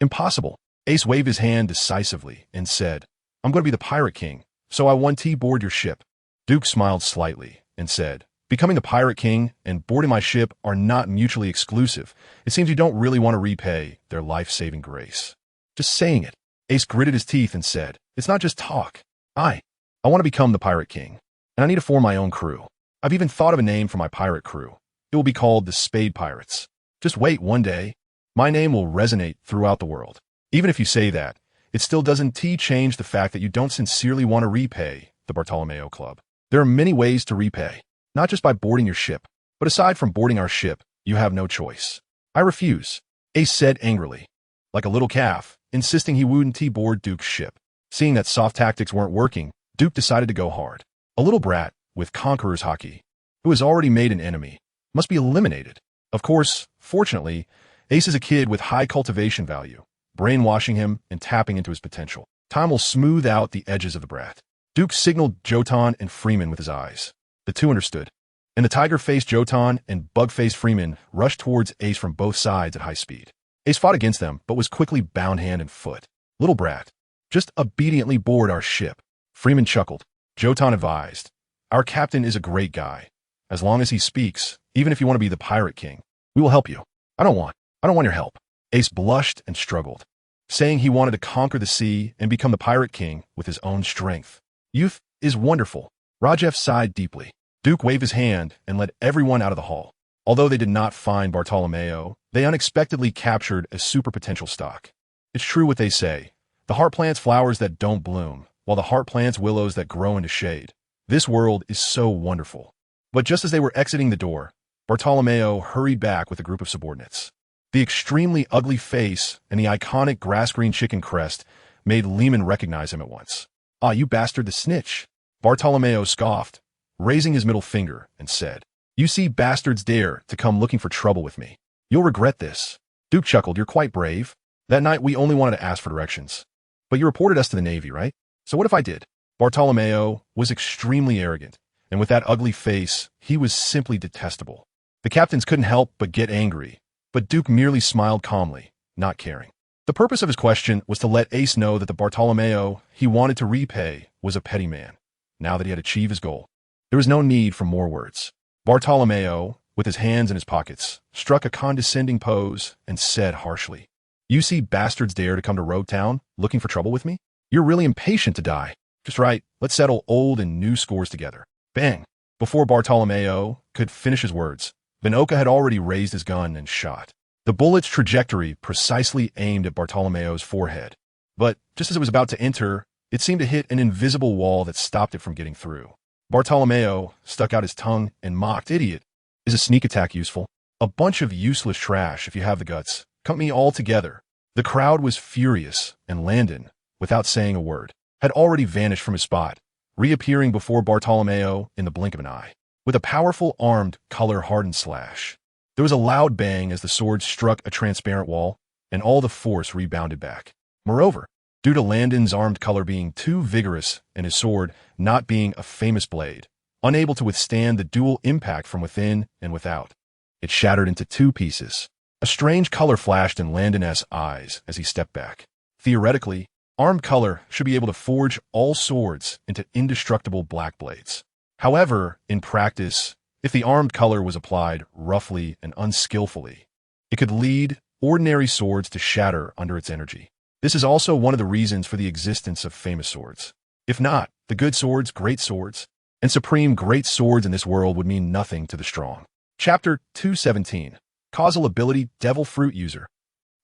"Impossible." Ace waved his hand decisively and said, "I'm going to be the Pirate King, so I want to board your ship." Duke smiled slightly and said, "Becoming the Pirate King and boarding my ship are not mutually exclusive. It seems you don't really want to repay their life-saving grace." "Just saying it." Ace gritted his teeth and said, "It's not just talk. I want to become the Pirate King, and I need to form my own crew. I've even thought of a name for my pirate crew. It will be called the Spade Pirates. Just wait one day. My name will resonate throughout the world." Even if you say that, it still doesn't change the fact that you don't sincerely want to repay the Bartolomeo Club. There are many ways to repay, not just by boarding your ship, but aside from boarding our ship, you have no choice. "I refuse," Ace said angrily, like a little calf, insisting he wouldn't board Duke's ship. Seeing that soft tactics weren't working, Duke decided to go hard. A little brat with Conqueror's Haki, who has already made an enemy, must be eliminated. Of course, fortunately, Ace is a kid with high cultivation value, brainwashing him and tapping into his potential. Time will smooth out the edges of the brat. Duke signaled Jotun and Freeman with his eyes. The two understood, and the tiger-faced Jotun and bug-faced Freeman rushed towards Ace from both sides at high speed. Ace fought against them, but was quickly bound hand and foot. "Little brat, just obediently board our ship." Freeman chuckled. Jotun advised, "Our captain is a great guy. As long as he speaks, even if you want to be the Pirate King, we will help you." I don't want your help." Ace blushed and struggled, saying he wanted to conquer the sea and become the Pirate King with his own strength. "Youth is wonderful." Rajeff sighed deeply. Duke waved his hand and led everyone out of the hall. Although they did not find Bartolomeo, they unexpectedly captured a super potential stock. It's true what they say. The heart plants flowers that don't bloom, while the heart plants willows that grow into shade. This world is so wonderful. But just as they were exiting the door, Bartolomeo hurried back with a group of subordinates. The extremely ugly face and the iconic grass-green chicken crest made Lehman recognize him at once. "Ah, you bastard the snitch." Bartolomeo scoffed, raising his middle finger, and said, "You see bastards dare to come looking for trouble with me. You'll regret this." Duke chuckled, "You're quite brave. That night we only wanted to ask for directions. But you reported us to the Navy, right? So what if I did?" Bartolomeo was extremely arrogant, and with that ugly face, he was simply detestable. The captains couldn't help but get angry, but Duke merely smiled calmly, not caring. The purpose of his question was to let Ace know that the Bartolomeo he wanted to repay was a petty man. Now that he had achieved his goal, there was no need for more words. Bartolomeo with his hands in his pockets, struck a condescending pose and said harshly, "You see bastards dare to come to Road Town looking for trouble with me? You're really impatient to die. Just right, let's settle old and new scores together." Bang! Before Bartolomeo could finish his words, Vinoka had already raised his gun and shot. The bullet's trajectory precisely aimed at Bartolomeo's forehead. But just as it was about to enter, it seemed to hit an invisible wall that stopped it from getting through. Bartolomeo stuck out his tongue and mocked, "Idiot. Is a sneak attack useful? A bunch of useless trash if you have the guts. Cut me all together." The crowd was furious, and Landon, without saying a word, had already vanished from his spot, reappearing before Bartolomeo in the blink of an eye. With a powerful armed, color-hardened slash, there was a loud bang as the sword struck a transparent wall, and all the force rebounded back. Moreover, due to Landon's armed color being too vigorous and his sword not being a famous blade, unable to withstand the dual impact from within and without, it shattered into two pieces. A strange color flashed in Landon's eyes as he stepped back. Theoretically, armed color should be able to forge all swords into indestructible black blades. However, in practice, if the armed color was applied roughly and unskillfully, it could lead ordinary swords to shatter under its energy. This is also one of the reasons for the existence of famous swords. If not, the good swords, great swords, and supreme great swords in this world would mean nothing to the strong. Chapter 217. Causal Ability Devil Fruit User.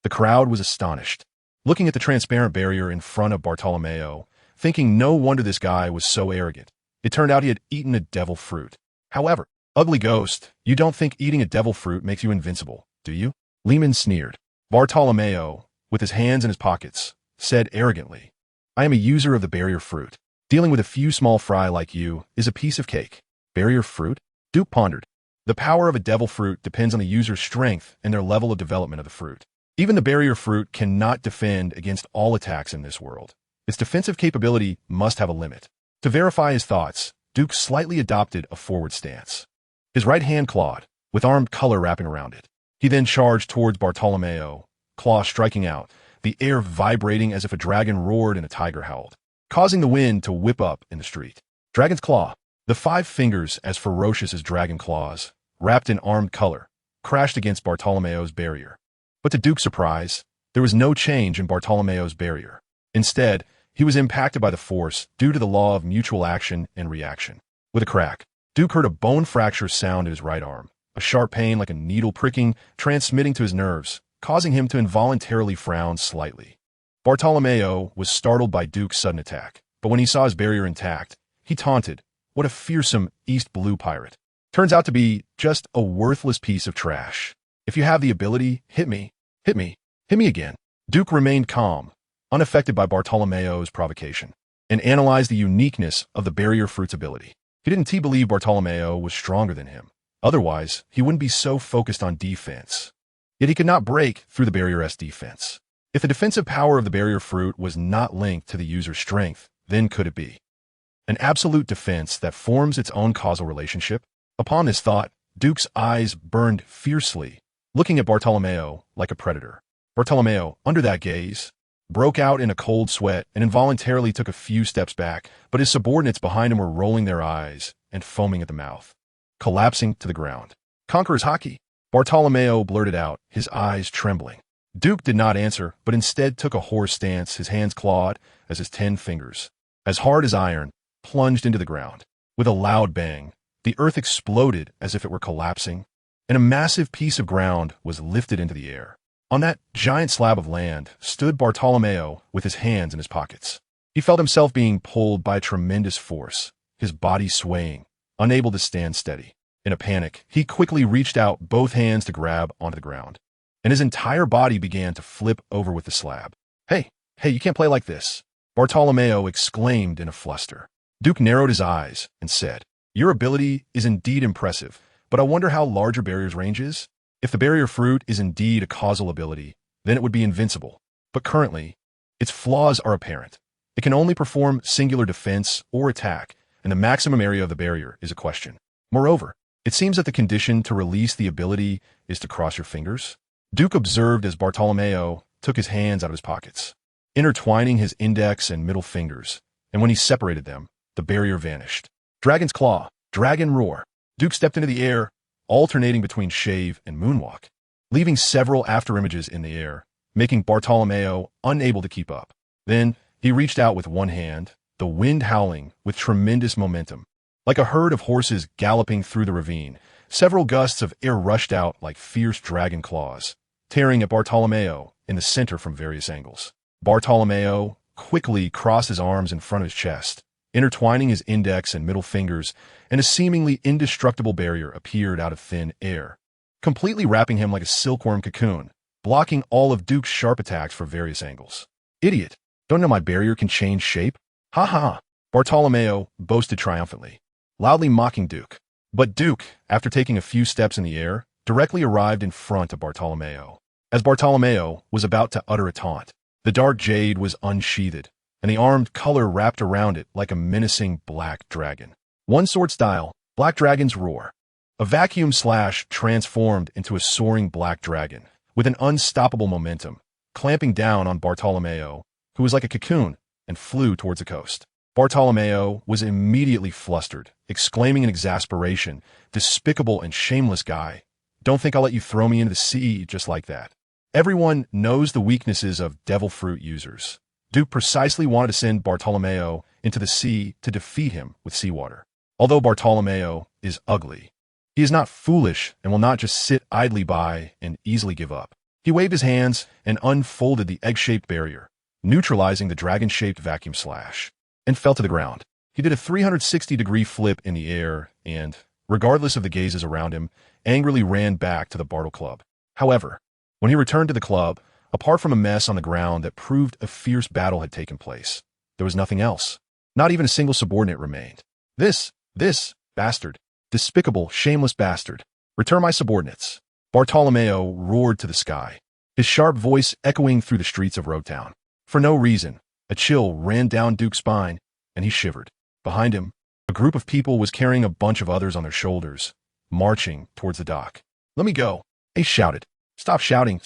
The crowd was astonished, looking at the transparent barrier in front of Bartolomeo, thinking no wonder this guy was so arrogant. It turned out he had eaten a devil fruit. However, ugly ghost, you don't think eating a devil fruit makes you invincible, do you? Lehman sneered. Bartolomeo, with his hands in his pockets, said arrogantly, "I am a user of the barrier fruit. Dealing with a few small fry like you is a piece of cake." Barrier fruit? Duke pondered. The power of a devil fruit depends on the user's strength and their level of development of the fruit. Even the barrier fruit cannot defend against all attacks in this world. Its defensive capability must have a limit. To verify his thoughts, Duke slightly adopted a forward stance. His right hand clawed, with armed color wrapping around it. He then charged towards Bartolomeo, claw striking out, the air vibrating as if a dragon roared and a tiger howled, causing the wind to whip up in the street. Dragon's Claw. The 5 fingers, as ferocious as dragon claws, wrapped in armed color, crashed against Bartolomeo's barrier. But to Duke's surprise, there was no change in Bartolomeo's barrier. Instead, he was impacted by the force due to the law of mutual action and reaction. With a crack, Duke heard a bone fracture sound in his right arm, a sharp pain like a needle pricking, transmitting to his nerves, causing him to involuntarily frown slightly. Bartolomeo was startled by Duke's sudden attack, but when he saw his barrier intact, he taunted, "What a fearsome East Blue pirate. Turns out to be just a worthless piece of trash. If you have the ability, hit me, hit me, hit me again." Duke remained calm, unaffected by Bartolomeo's provocation, and analyzed the uniqueness of the barrier fruit's ability. He didn't believe Bartolomeo was stronger than him. Otherwise, he wouldn't be so focused on defense. Yet he could not break through the barrier's defense. If the defensive power of the barrier fruit was not linked to the user's strength, then could it be an absolute defense that forms its own causal relationship? Upon this thought, Duke's eyes burned fiercely, looking at Bartolomeo like a predator. Bartolomeo, under that gaze, broke out in a cold sweat and involuntarily took a few steps back, but his subordinates behind him were rolling their eyes and foaming at the mouth, collapsing to the ground. "Conqueror's Haki," Bartolomeo blurted out, his eyes trembling. Duke did not answer, but instead took a horse stance, his hands clawed as his 10 fingers, as hard as iron, plunged into the ground. With a loud bang, the earth exploded as if it were collapsing, and a massive piece of ground was lifted into the air. On that giant slab of land stood Bartolomeo with his hands in his pockets. He felt himself being pulled by a tremendous force, his body swaying, unable to stand steady. In a panic, he quickly reached out both hands to grab onto the ground, and his entire body began to flip over with the slab. Hey, you can't play like this," Bartolomeo exclaimed in a fluster. Duke narrowed his eyes and said, "Your ability is indeed impressive, but I wonder how large your barrier's range is? If the barrier fruit is indeed a causal ability, then it would be invincible. But currently, its flaws are apparent. It can only perform singular defense or attack, and the maximum area of the barrier is a question. Moreover, it seems that the condition to release the ability is to cross your fingers." Duke observed as Bartolomeo took his hands out of his pockets, intertwining his index and middle fingers, and when he separated them, the barrier vanished. Dragon's Claw, Dragon Roar. Duke stepped into the air, alternating between shave and moonwalk, leaving several afterimages in the air, making Bartolomeo unable to keep up. Then, he reached out with one hand, the wind howling with tremendous momentum. Like a herd of horses galloping through the ravine, several gusts of air rushed out like fierce dragon claws, tearing at Bartolomeo in the center from various angles. Bartolomeo quickly crossed his arms in front of his chest, intertwining his index and middle fingers, and a seemingly indestructible barrier appeared out of thin air, completely wrapping him like a silkworm cocoon, blocking all of Duke's sharp attacks from various angles. Idiot! Don't know my barrier can change shape? Ha ha! Bartolomeo boasted triumphantly, loudly mocking Duke. But Duke, after taking a few steps in the air, directly arrived in front of Bartolomeo. As Bartolomeo was about to utter a taunt, the dark jade was unsheathed, and the armed color wrapped around it like a menacing black dragon. One sword style, Black Dragon's Roar. A vacuum slash transformed into a soaring black dragon, with an unstoppable momentum, clamping down on Bartolomeo, who was like a cocoon, and flew towards the coast. Bartolomeo was immediately flustered, exclaiming in exasperation, "Despicable and shameless guy. Don't think I'll let you throw me into the sea just like that." Everyone knows the weaknesses of devil fruit users. Duke precisely wanted to send Bartolomeo into the sea to defeat him with seawater. Although Bartolomeo is ugly, he is not foolish and will not just sit idly by and easily give up. He waved his hands and unfolded the egg-shaped barrier, neutralizing the dragon-shaped vacuum slash, and fell to the ground. He did a 360-degree flip in the air and, regardless of the gazes around him, angrily ran back to the Bartle Club. However, when he returned to the club, apart from a mess on the ground that proved a fierce battle had taken place, there was nothing else. Not even a single subordinate remained. This bastard, despicable, shameless bastard. Return my subordinates. Bartolomeo roared to the sky, his sharp voice echoing through the streets of Roadtown. For no reason, a chill ran down Duke's spine, and he shivered. Behind him, a group of people was carrying a bunch of others on their shoulders, marching towards the dock. "Let me go," Ace shouted. Stop shouting,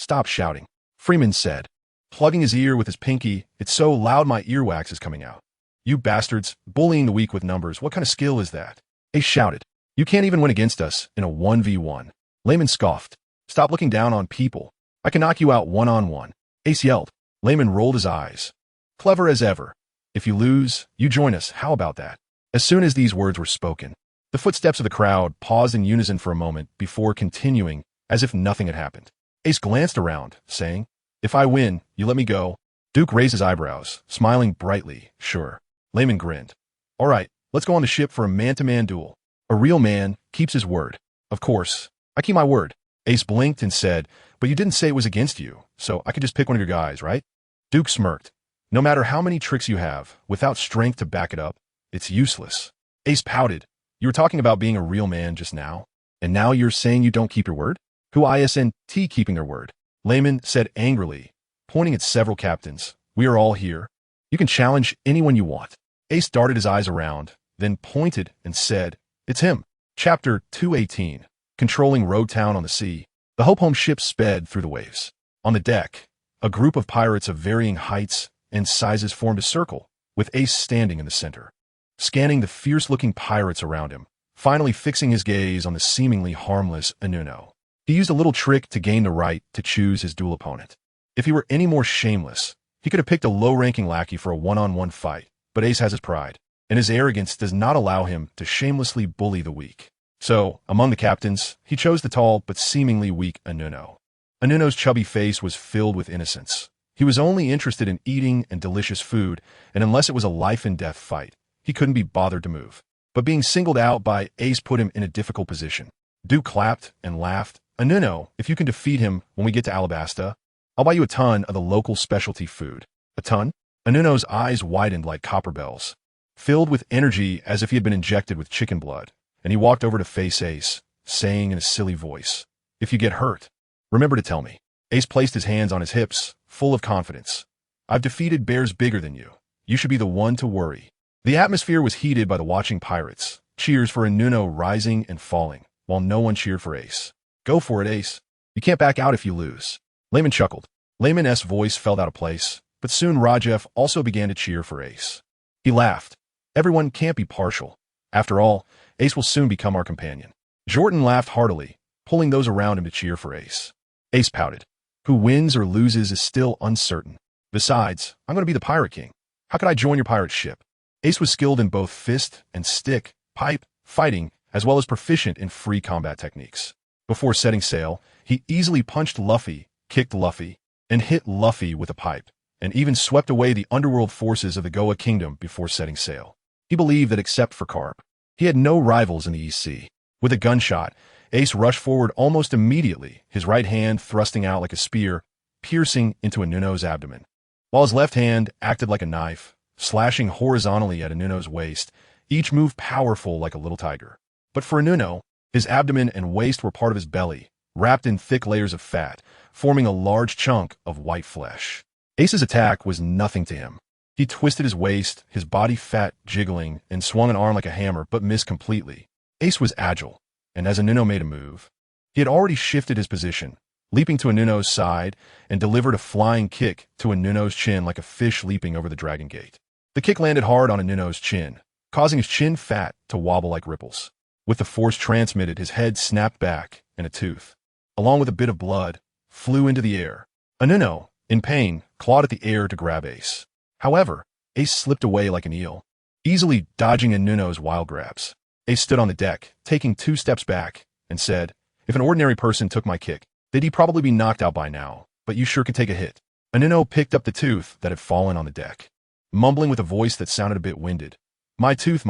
Freeman said, plugging his ear with his pinky. "It's so loud my earwax is coming out." "You bastards, bullying the weak with numbers, what kind of skill is that?" Ace shouted. "You can't even win against us in a 1v1. Layman scoffed. "Stop looking down on people. I can knock you out one-on-one." Ace yelled. Layman rolled his eyes. "Clever as ever. If you lose, you join us, how about that?" As soon as these words were spoken, the footsteps of the crowd paused in unison for a moment before continuing as if nothing had happened. Ace glanced around, saying, "If I win, you let me go." Duke raised his eyebrows, smiling brightly. "Sure." Layman grinned. "All right, let's go on the ship for a man-to-man duel. A real man keeps his word." "Of course. I keep my word." Ace blinked and said, "But you didn't say it was against you, so I could just pick one of your guys, right?" Duke smirked. "No matter how many tricks you have, without strength to back it up, it's useless." Ace pouted. "You were talking about being a real man just now, and now you're saying you don't keep your word? Who isn't keeping their word?" Layman said angrily, pointing at several captains. "We are all here. You can challenge anyone you want." Ace darted his eyes around, then pointed and said, "It's him." Chapter 218, Controlling Roadtown on the Sea. The Hope Home ship sped through the waves. On the deck, a group of pirates of varying heights and sizes formed a circle, with Ace standing in the center, scanning the fierce-looking pirates around him, finally fixing his gaze on the seemingly harmless Anuno. He used a little trick to gain the right to choose his duel opponent. If he were any more shameless, he could have picked a low-ranking lackey for a one-on-one fight, but Ace has his pride, and his arrogance does not allow him to shamelessly bully the weak. So, among the captains, he chose the tall but seemingly weak Anuno. Anuno's chubby face was filled with innocence. He was only interested in eating and delicious food, and unless it was a life-and-death fight, he couldn't be bothered to move. But being singled out by Ace put him in a difficult position. Duke clapped and laughed. "Anuno, if you can defeat him when we get to Alabasta, I'll buy you a ton of the local specialty food." "A ton?" Anuno's eyes widened like copper bells, filled with energy as if he had been injected with chicken blood, and he walked over to face Ace, saying in a silly voice, "If you get hurt, remember to tell me." Ace placed his hands on his hips, full of confidence. "I've defeated bears bigger than you. You should be the one to worry." The atmosphere was heated by the watching pirates, cheers for Anuno rising and falling, while no one cheered for Ace. "Go for it, Ace. You can't back out if you lose." Layman chuckled. Layman's voice fell out of place, but soon Rajef also began to cheer for Ace. He laughed. "Everyone can't be partial. After all, Ace will soon become our companion." Jordan laughed heartily, pulling those around him to cheer for Ace. Ace pouted. Who wins or loses is still uncertain. Besides, I'm going to be the Pirate King. How could I join your pirate ship? Ace was skilled in both fist and stick, pipe, fighting, as well as proficient in free combat techniques. Before setting sail, he easily punched Luffy, kicked Luffy, and hit Luffy with a pipe, and even swept away the underworld forces of the Goa Kingdom before setting sail. He believed that except for Carp, he had no rivals in the East Sea. With a gunshot, Ace rushed forward almost immediately, his right hand thrusting out like a spear, piercing into Inuno's abdomen, while his left hand acted like a knife, slashing horizontally at Inuno's waist, each move powerful like a little tiger. But for Inuno, his abdomen and waist were part of his belly, wrapped in thick layers of fat, forming a large chunk of white flesh. Ace's attack was nothing to him. He twisted his waist, his body fat jiggling, and swung an arm like a hammer, but missed completely. Ace was agile, and as Inuno made a move, he had already shifted his position, leaping to Inuno's side and delivered a flying kick to Inuno's chin like a fish leaping over the Dragon Gate. The kick landed hard on Inuno's chin, causing his chin fat to wobble like ripples. With the force transmitted, his head snapped back, and a tooth, along with a bit of blood, flew into the air. Inuno, in pain, clawed at the air to grab Ace. However, Ace slipped away like an eel, easily dodging Inuno's wild grabs. Ace stood on the deck, taking 2 steps back, and said, "If an ordinary person took my kick, they'd probably be knocked out by now, but you sure could take a hit." Inuno picked up the tooth that had fallen on the deck, mumbling with a voice that sounded a bit winded. My tooth,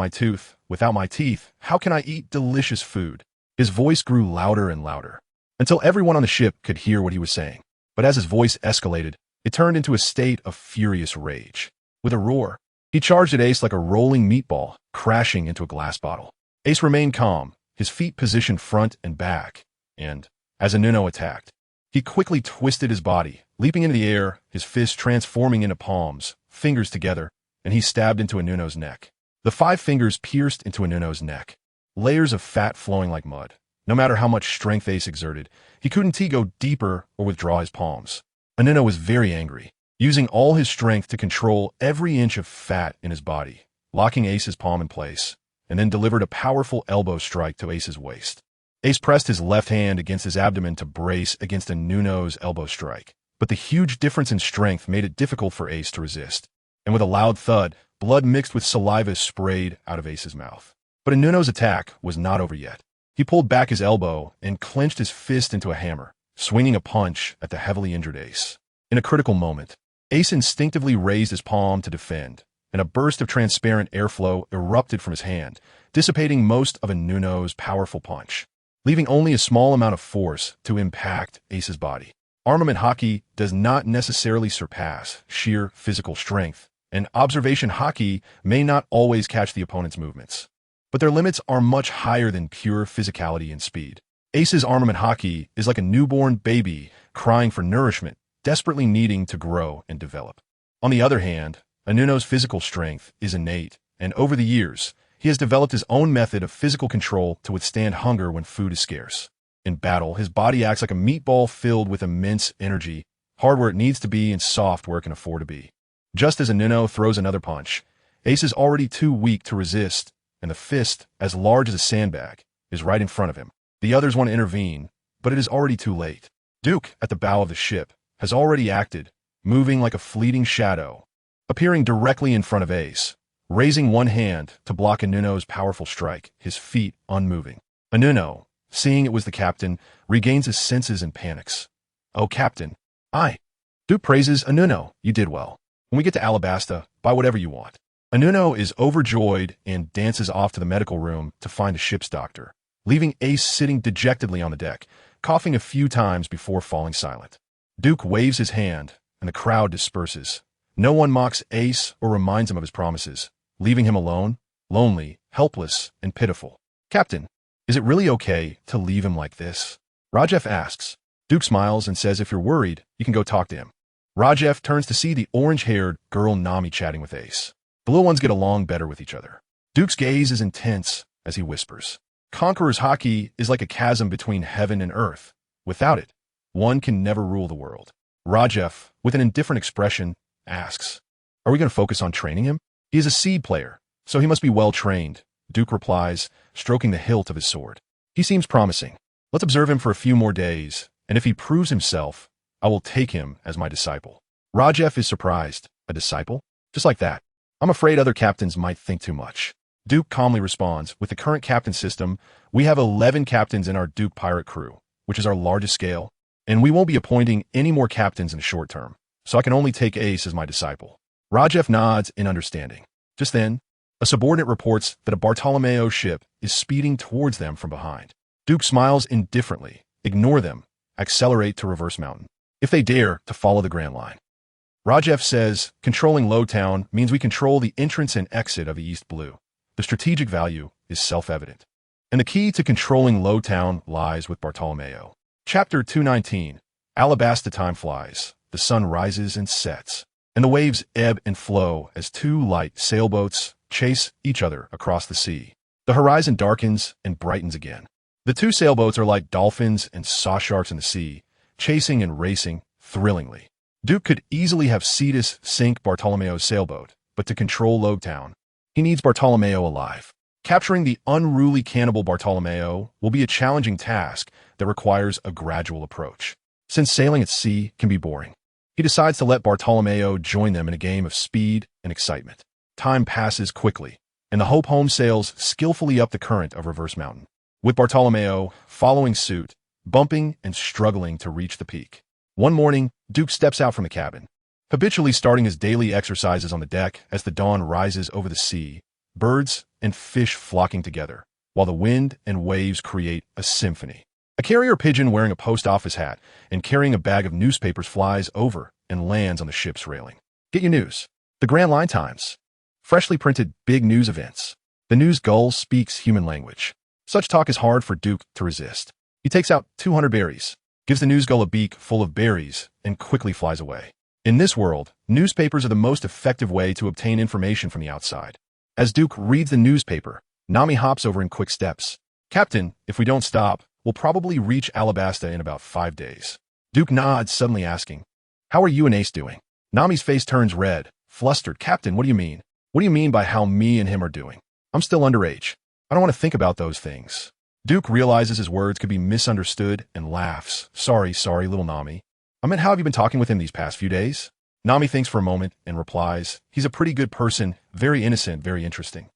without my teeth, how can I eat delicious food?" His voice grew louder and louder, until everyone on the ship could hear what he was saying. But as his voice escalated, it turned into a state of furious rage. With a roar, he charged at Ace like a rolling meatball, crashing into a glass bottle. Ace remained calm, his feet positioned front and back, and, as Inuno attacked, he quickly twisted his body, leaping into the air, his fists transforming into palms, fingers together, and he stabbed into Inuno's neck. The 5 fingers pierced into Inuno's neck, layers of fat flowing like mud. No matter how much strength Ace exerted, he couldn't go deeper or withdraw his palms. Inuno was very angry, using all his strength to control every inch of fat in his body, locking Ace's palm in place, and then delivered a powerful elbow strike to Ace's waist. Ace pressed his left hand against his abdomen to brace against Inuno's elbow strike, but the huge difference in strength made it difficult for Ace to resist, and with a loud thud, blood mixed with saliva sprayed out of Ace's mouth. But Inuno's attack was not over yet. He pulled back his elbow and clenched his fist into a hammer, swinging a punch at the heavily injured Ace. In a critical moment, Ace instinctively raised his palm to defend, and a burst of transparent airflow erupted from his hand, dissipating most of Inuno's powerful punch, leaving only a small amount of force to impact Ace's body. Armament Haki does not necessarily surpass sheer physical strength, and observation Haki may not always catch the opponent's movements, but their limits are much higher than pure physicality and speed. Ace's armament Haki is like a newborn baby crying for nourishment, desperately needing to grow and develop. On the other hand, Inuno's physical strength is innate, and over the years, he has developed his own method of physical control to withstand hunger when food is scarce. In battle, his body acts like a meatball filled with immense energy, hard where it needs to be and soft where it can afford to be. Just as Inuno throws another punch, Ace is already too weak to resist, and the fist, as large as a sandbag, is right in front of him. The others want to intervene, but it is already too late. Duke, at the bow of the ship, has already acted, moving like a fleeting shadow, appearing directly in front of Ace, raising one hand to block Inuno's powerful strike, his feet unmoving. Inuno, seeing it was the captain, regains his senses and panics. "Oh, Captain, Duke praises Inuno. You did well. When we get to Alabasta, buy whatever you want." Inuno is overjoyed and dances off to the medical room to find the ship's doctor, leaving Ace sitting dejectedly on the deck, coughing a few times before falling silent. Duke waves his hand, and the crowd disperses. No one mocks Ace or reminds him of his promises, leaving him alone, lonely, helpless, and pitiful. "Captain, is it really okay to leave him like this?" Rajef asks. Duke smiles and says if you're worried, you can go talk to him. Rajef turns to see the orange-haired girl Nami chatting with Ace. The little ones get along better with each other. Duke's gaze is intense as he whispers. Conqueror's Haki is like a chasm between heaven and earth. Without it, one can never rule the world. Rajef, with an indifferent expression, asks, "Are we going to focus on training him?" "He is a seed player, so he must be well trained," Duke replies, stroking the hilt of his sword. He seems promising. Let's observe him for a few more days, and if he proves himself, I will take him as my disciple. Rajef is surprised. A disciple? Just like that. I'm afraid other captains might think too much. Duke calmly responds, with the current captain system, we have 11 captains in our Duke pirate crew, which is our largest scale, and we won't be appointing any more captains in the short term, so I can only take Ace as my disciple. Rajef nods in understanding. Just then, a subordinate reports that a Bartolomeo ship is speeding towards them from behind. Duke smiles indifferently. Ignore them. Accelerate to Reverse Mountain. If they dare to follow the Grand Line. Rajef says, controlling Lowtown means we control the entrance and exit of the East Blue. The strategic value is self-evident. And the key to controlling Lowtown lies with Bartolomeo. Chapter 219. Alabasta time flies. The sun rises and sets, and the waves ebb and flow as two light sailboats chase each other across the sea. The horizon darkens and brightens again. The two sailboats are like dolphins and saw sharks in the sea, chasing and racing thrillingly. Duke could easily have Cetus sink Bartolomeo's sailboat, but to control Lowtown, he needs Bartolomeo alive. Capturing the unruly cannibal Bartolomeo will be a challenging task that requires a gradual approach. Since sailing at sea can be boring, he decides to let Bartolomeo join them in a game of speed and excitement. Time passes quickly, and the Hope Home sails skillfully up the current of Reverse Mountain, with Bartolomeo following suit, bumping and struggling to reach the peak. One morning, Duke steps out from the cabin, habitually starting his daily exercises on the deck as the dawn rises over the sea, birds and fish flocking together, while the wind and waves create a symphony. A carrier pigeon wearing a post office hat and carrying a bag of newspapers flies over and lands on the ship's railing. Get your news. The Grand Line Times. Freshly printed big news events. The news gull speaks human language. Such talk is hard for Duke to resist. He takes out 200 berries, gives the news gull a beak full of berries, and quickly flies away. In this world, newspapers are the most effective way to obtain information from the outside. As Duke reads the newspaper, Nami hops over in quick steps. Captain, if we don't stop, we'll probably reach Alabasta in about 5 days. Duke nods, suddenly asking, how are you and Ace doing? Nami's face turns red, flustered. Captain, what do you mean? What do you mean by how me and him are doing? I'm still underage. I don't want to think about those things. Duke realizes his words could be misunderstood and laughs. Sorry, little Nami. I meant, how have you been talking with him these past few days? Nami thinks for a moment and replies, he's a pretty good person, very innocent, very interesting.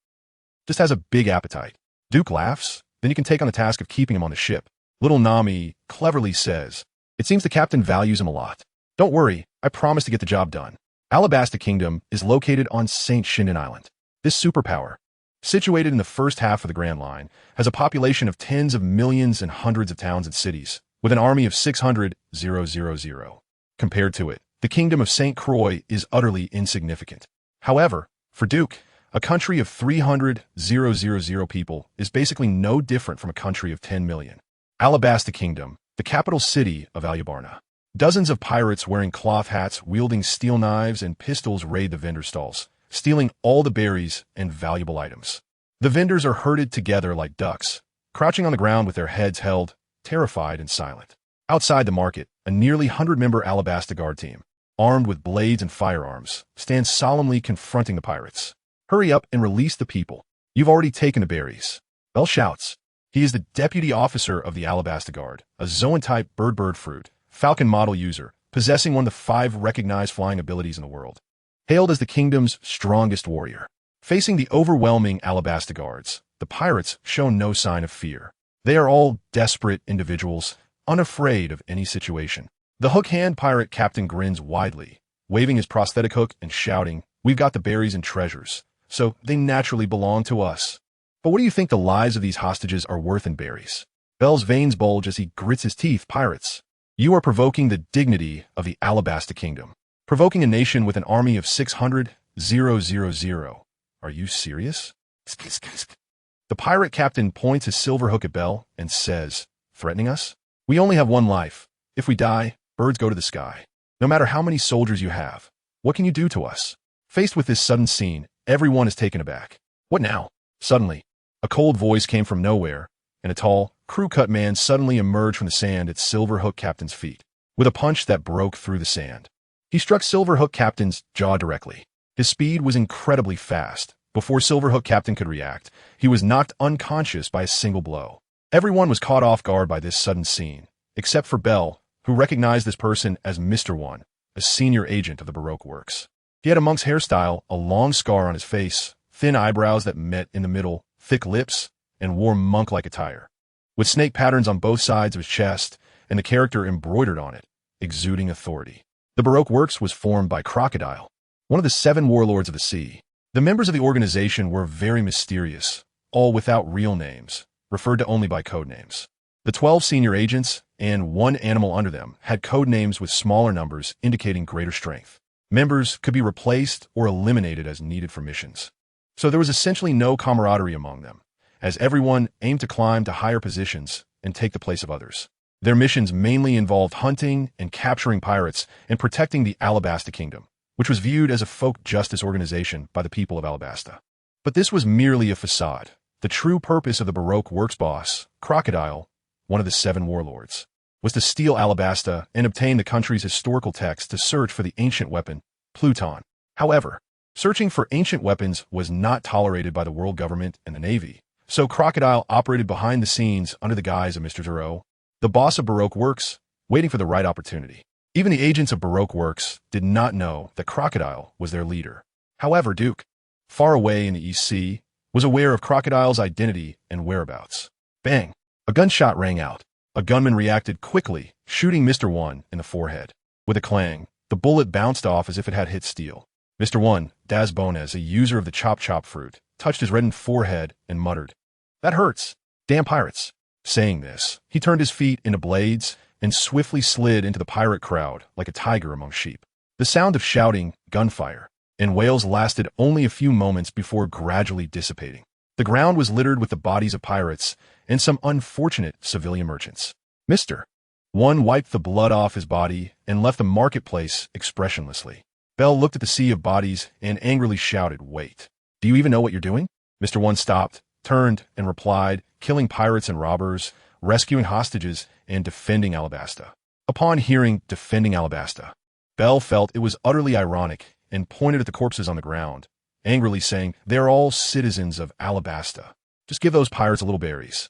Just has a big appetite. Duke laughs. Then you can take on the task of keeping him on the ship. Little Nami cleverly says, it seems the captain values him a lot. Don't worry, I promise to get the job done. Alabasta Kingdom is located on St. Shindan Island. This superpower, situated in the first half of the Grand Line, has a population of tens of millions and hundreds of towns and cities, with an army of 600,000. Compared to it, the kingdom of St. Croix is utterly insignificant. However, for Duke, a country of 300,000 people is basically no different from a country of 10 million. Alabasta Kingdom, the capital city of Alubarna. Dozens of pirates wearing cloth hats, wielding steel knives and pistols raid the vendor stalls, stealing all the berries and valuable items. The vendors are herded together like ducks, crouching on the ground with their heads held, terrified and silent. Outside the market, a nearly 100-member Alabasta Guard team, armed with blades and firearms, stands solemnly confronting the pirates. Hurry up and release the people. You've already taken the berries. Bell shouts. He is the deputy officer of the Alabasta Guard, a Zoan-type bird fruit, falcon model user, possessing one of the 5 recognized flying abilities in the world. Hailed as the kingdom's strongest warrior. Facing the overwhelming Alabasta Guards, the pirates show no sign of fear. They are all desperate individuals, unafraid of any situation. The hook-hand pirate captain grins widely, waving his prosthetic hook and shouting, we've got the berries and treasures, so they naturally belong to us. But what do you think the lives of these hostages are worth in berries? Bell's veins bulge as he grits his teeth. Pirates, you are provoking the dignity of the Alabasta Kingdom. Provoking a nation with an army of 600,000. Are you serious? The pirate captain points his silver hook at Bell and says, threatening us? We only have one life. If we die, birds go to the sky. No matter how many soldiers you have, what can you do to us? Faced with this sudden scene, everyone is taken aback. What now? Suddenly, a cold voice came from nowhere, and a tall, crew-cut man suddenly emerged from the sand at Silverhook Captain's feet, with a punch that broke through the sand. He struck Silverhook Captain's jaw directly. His speed was incredibly fast. Before Silverhook Captain could react, he was knocked unconscious by a single blow. Everyone was caught off guard by this sudden scene, except for Bell, who recognized this person as Mr. One, a senior agent of the Baroque Works. He had a monk's hairstyle, a long scar on his face, thin eyebrows that met in the middle, thick lips, and wore monk-like attire, with snake patterns on both sides of his chest and the character embroidered on it, exuding authority. The Baroque Works was formed by Crocodile, one of the 7 warlords of the sea. The members of the organization were very mysterious, all without real names, referred to only by code names. The 12 senior agents and 1 animal under them had code names with smaller numbers indicating greater strength. Members could be replaced or eliminated as needed for missions. So there was essentially no camaraderie among them, as everyone aimed to climb to higher positions and take the place of others. Their missions mainly involved hunting and capturing pirates and protecting the Alabasta Kingdom, which was viewed as a folk justice organization by the people of Alabasta. But this was merely a facade. The true purpose of the Baroque Works boss, Crocodile, one of the 7 warlords, was to steal Alabasta and obtain the country's historical text to search for the ancient weapon, Pluton. However, searching for ancient weapons was not tolerated by the world government and the Navy, so Crocodile operated behind the scenes under the guise of Mr. Zero, the boss of Baroque Works, waiting for the right opportunity. Even the agents of Baroque Works did not know that Crocodile was their leader. However, Duke, far away in the East Sea, was aware of Crocodile's identity and whereabouts. Bang! A gunshot rang out. A gunman reacted quickly, shooting Mr. One in the forehead. With a clang, the bullet bounced off as if it had hit steel. Mr. One, Das Bones, a user of the Chop Chop fruit, touched his reddened forehead and muttered, "That hurts. Damn pirates." Saying this, he turned his feet into blades and swiftly slid into the pirate crowd like a tiger among sheep. The sound of shouting, gunfire, and wails lasted only a few moments before gradually dissipating. The ground was littered with the bodies of pirates and some unfortunate civilian merchants. Mr. One wiped the blood off his body and left the marketplace expressionlessly. Bell looked at the sea of bodies and angrily shouted, "Wait. Do you even know what you're doing?" Mr. One stopped, turned, and replied, "Killing pirates and robbers, rescuing hostages, and defending Alabasta." Upon hearing defending Alabasta, Bell felt it was utterly ironic and pointed at the corpses on the ground, angrily saying, "They are all citizens of Alabasta. Just give those pirates a little berries.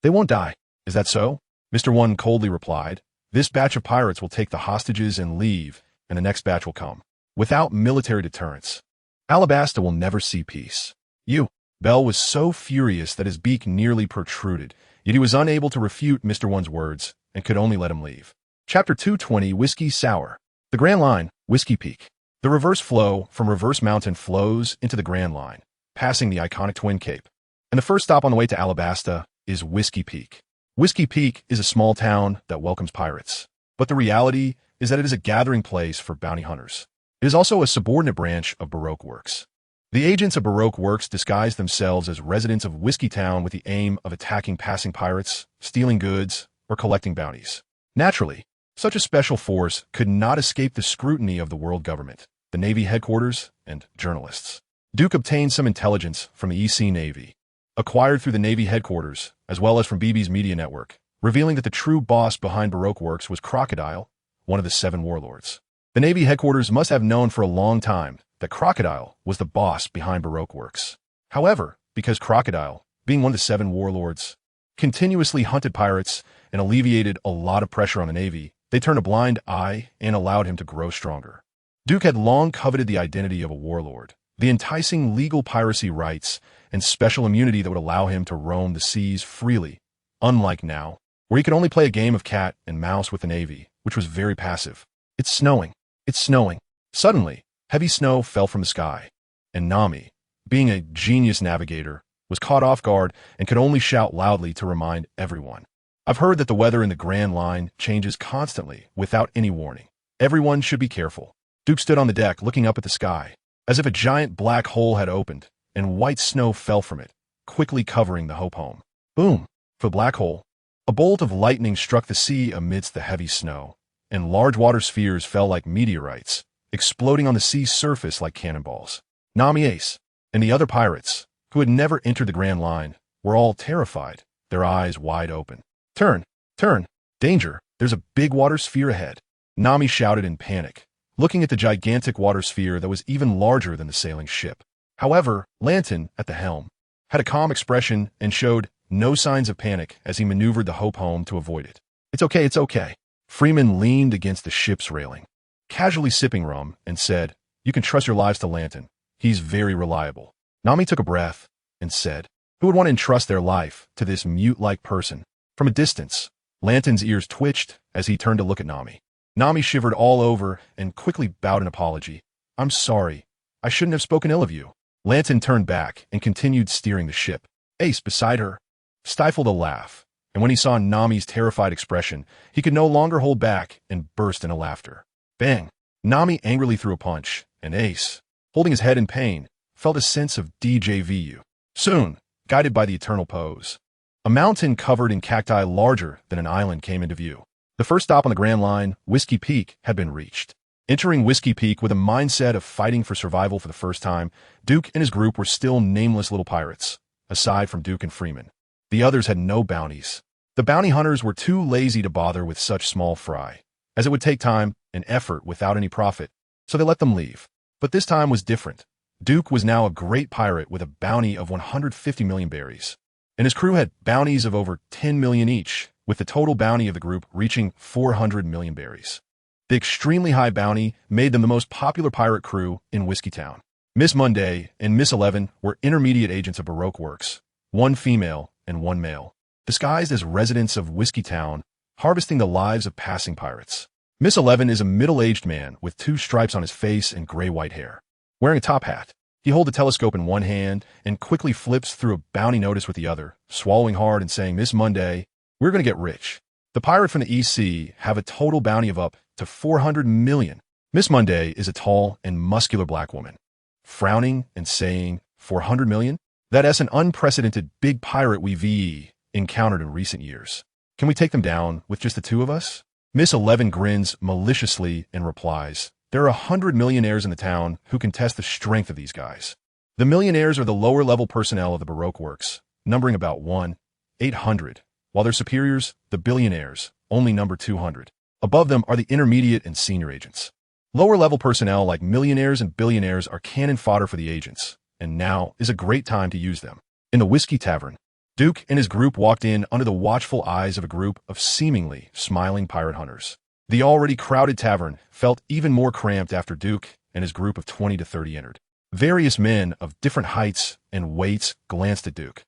They won't die. Is that so?" Mr. One coldly replied, "This batch of pirates will take the hostages and leave, and the next batch will come. Without military deterrence, Alabasta will never see peace. You." Bell was so furious that his beak nearly protruded, yet he was unable to refute Mr. One's words and could only let him leave. Chapter 220, Whiskey Sour. The Grand Line, Whiskey Peak. The reverse flow from Reverse Mountain flows into the Grand Line, passing the iconic Twin Cape. And the first stop on the way to Alabasta is Whiskey Peak. Whiskey Peak is a small town that welcomes pirates, but the reality is that it is a gathering place for bounty hunters. It is also a subordinate branch of Baroque Works. The agents of Baroque Works disguise themselves as residents of Whiskey Town with the aim of attacking passing pirates, stealing goods, or collecting bounties. Naturally, such a special force could not escape the scrutiny of the world government, the Navy headquarters, and journalists. Duke obtained some intelligence from the EC Navy, acquired through the Navy headquarters, as well as from BB's media network, revealing that the true boss behind Baroque Works was Crocodile, one of the 7 warlords. The Navy headquarters must have known for a long time that Crocodile was the boss behind Baroque Works. However, because Crocodile, being one of the 7 warlords, continuously hunted pirates and alleviated a lot of pressure on the Navy, they turned a blind eye and allowed him to grow stronger. Duke had long coveted the identity of a warlord, the enticing legal piracy rights, and special immunity that would allow him to roam the seas freely, unlike now, where he could only play a game of cat and mouse with the Navy, which was very passive. "It's snowing. It's snowing." Suddenly, heavy snow fell from the sky, and Nami, being a genius navigator, was caught off guard and could only shout loudly to remind everyone. "I've heard that the weather in the Grand Line changes constantly without any warning. Everyone should be careful." Duke stood on the deck looking up at the sky, as if a giant black hole had opened, and white snow fell from it, quickly covering the Hope home. Boom! For the black hole, a bolt of lightning struck the sea amidst the heavy snow, and large water spheres fell like meteorites, exploding on the sea's surface like cannonballs. Nami Ace and the other pirates, who had never entered the Grand Line, were all terrified, their eyes wide open. Turn! Turn! Danger! There's a big water sphere ahead." Nami shouted in panic, looking at the gigantic water sphere that was even larger than the sailing ship. However, Lantern, at the helm, had a calm expression and showed no signs of panic as he maneuvered the Hope home to avoid it. It's okay, it's okay. Freeman leaned against the ship's railing, casually sipping rum, and said, "You can trust your lives to Lanton. He's very reliable." Nami took a breath and said, "Who would want to entrust their life to this mute-like person?" From a distance, Lanton's ears twitched as he turned to look at Nami. Nami shivered all over and quickly bowed an apology. "I'm sorry. I shouldn't have spoken ill of you." Lanton turned back and continued steering the ship. Ace, beside her, stifled a laugh, and when he saw Nami's terrified expression, he could no longer hold back and burst into laughter. Bang! Nami angrily threw a punch, and Ace, holding his head in pain, felt a sense of DJVU. Soon, guided by the eternal pose, a mountain covered in cacti larger than an island came into view. The first stop on the Grand Line, Whiskey Peak, had been reached. Entering Whiskey Peak with a mindset of fighting for survival for the first time, Duke and his group were still nameless little pirates, aside from Duke and Freeman. The others had no bounties. The bounty hunters were too lazy to bother with such small fry, as it would take time and effort without any profit, so they let them leave. But this time was different. Duke was now a great pirate with a bounty of 150 million berries, and his crew had bounties of over 10 million each, with the total bounty of the group reaching 400 million berries. The extremely high bounty made them the most popular pirate crew in Whiskey Town. Miss Monday and Miss 11 were intermediate agents of Baroque Works, one female and one male, disguised as residents of Whiskey Town, harvesting the lives of passing pirates. Miss 11 is a middle-aged man with 2 stripes on his face and gray-white hair. Wearing a top hat, he holds a telescope in one hand and quickly flips through a bounty notice with the other, swallowing hard and saying, "Miss Monday, we're going to get rich. The pirates from the East Sea have a total bounty of up to 400 million. Miss Monday is a tall and muscular black woman, frowning and saying, 400 million? That's an unprecedented big pirate we've encountered in recent years. Can we take them down with just the 2 of us? Miss 11 grins maliciously and replies, "There are 100 millionaires in the town who can test the strength of these guys. The millionaires are the lower-level personnel of the Baroque Works, numbering about 1-800, while their superiors, the billionaires, only number 200. Above them are the intermediate and senior agents. Lower-level personnel like millionaires and billionaires are cannon fodder for the agents, and now is a great time to use them." In the Whiskey Tavern, Duke and his group walked in under the watchful eyes of a group of seemingly smiling pirate hunters. The already crowded tavern felt even more cramped after Duke and his group of 20 to 30 entered. Various men of different heights and weights glanced at Duke.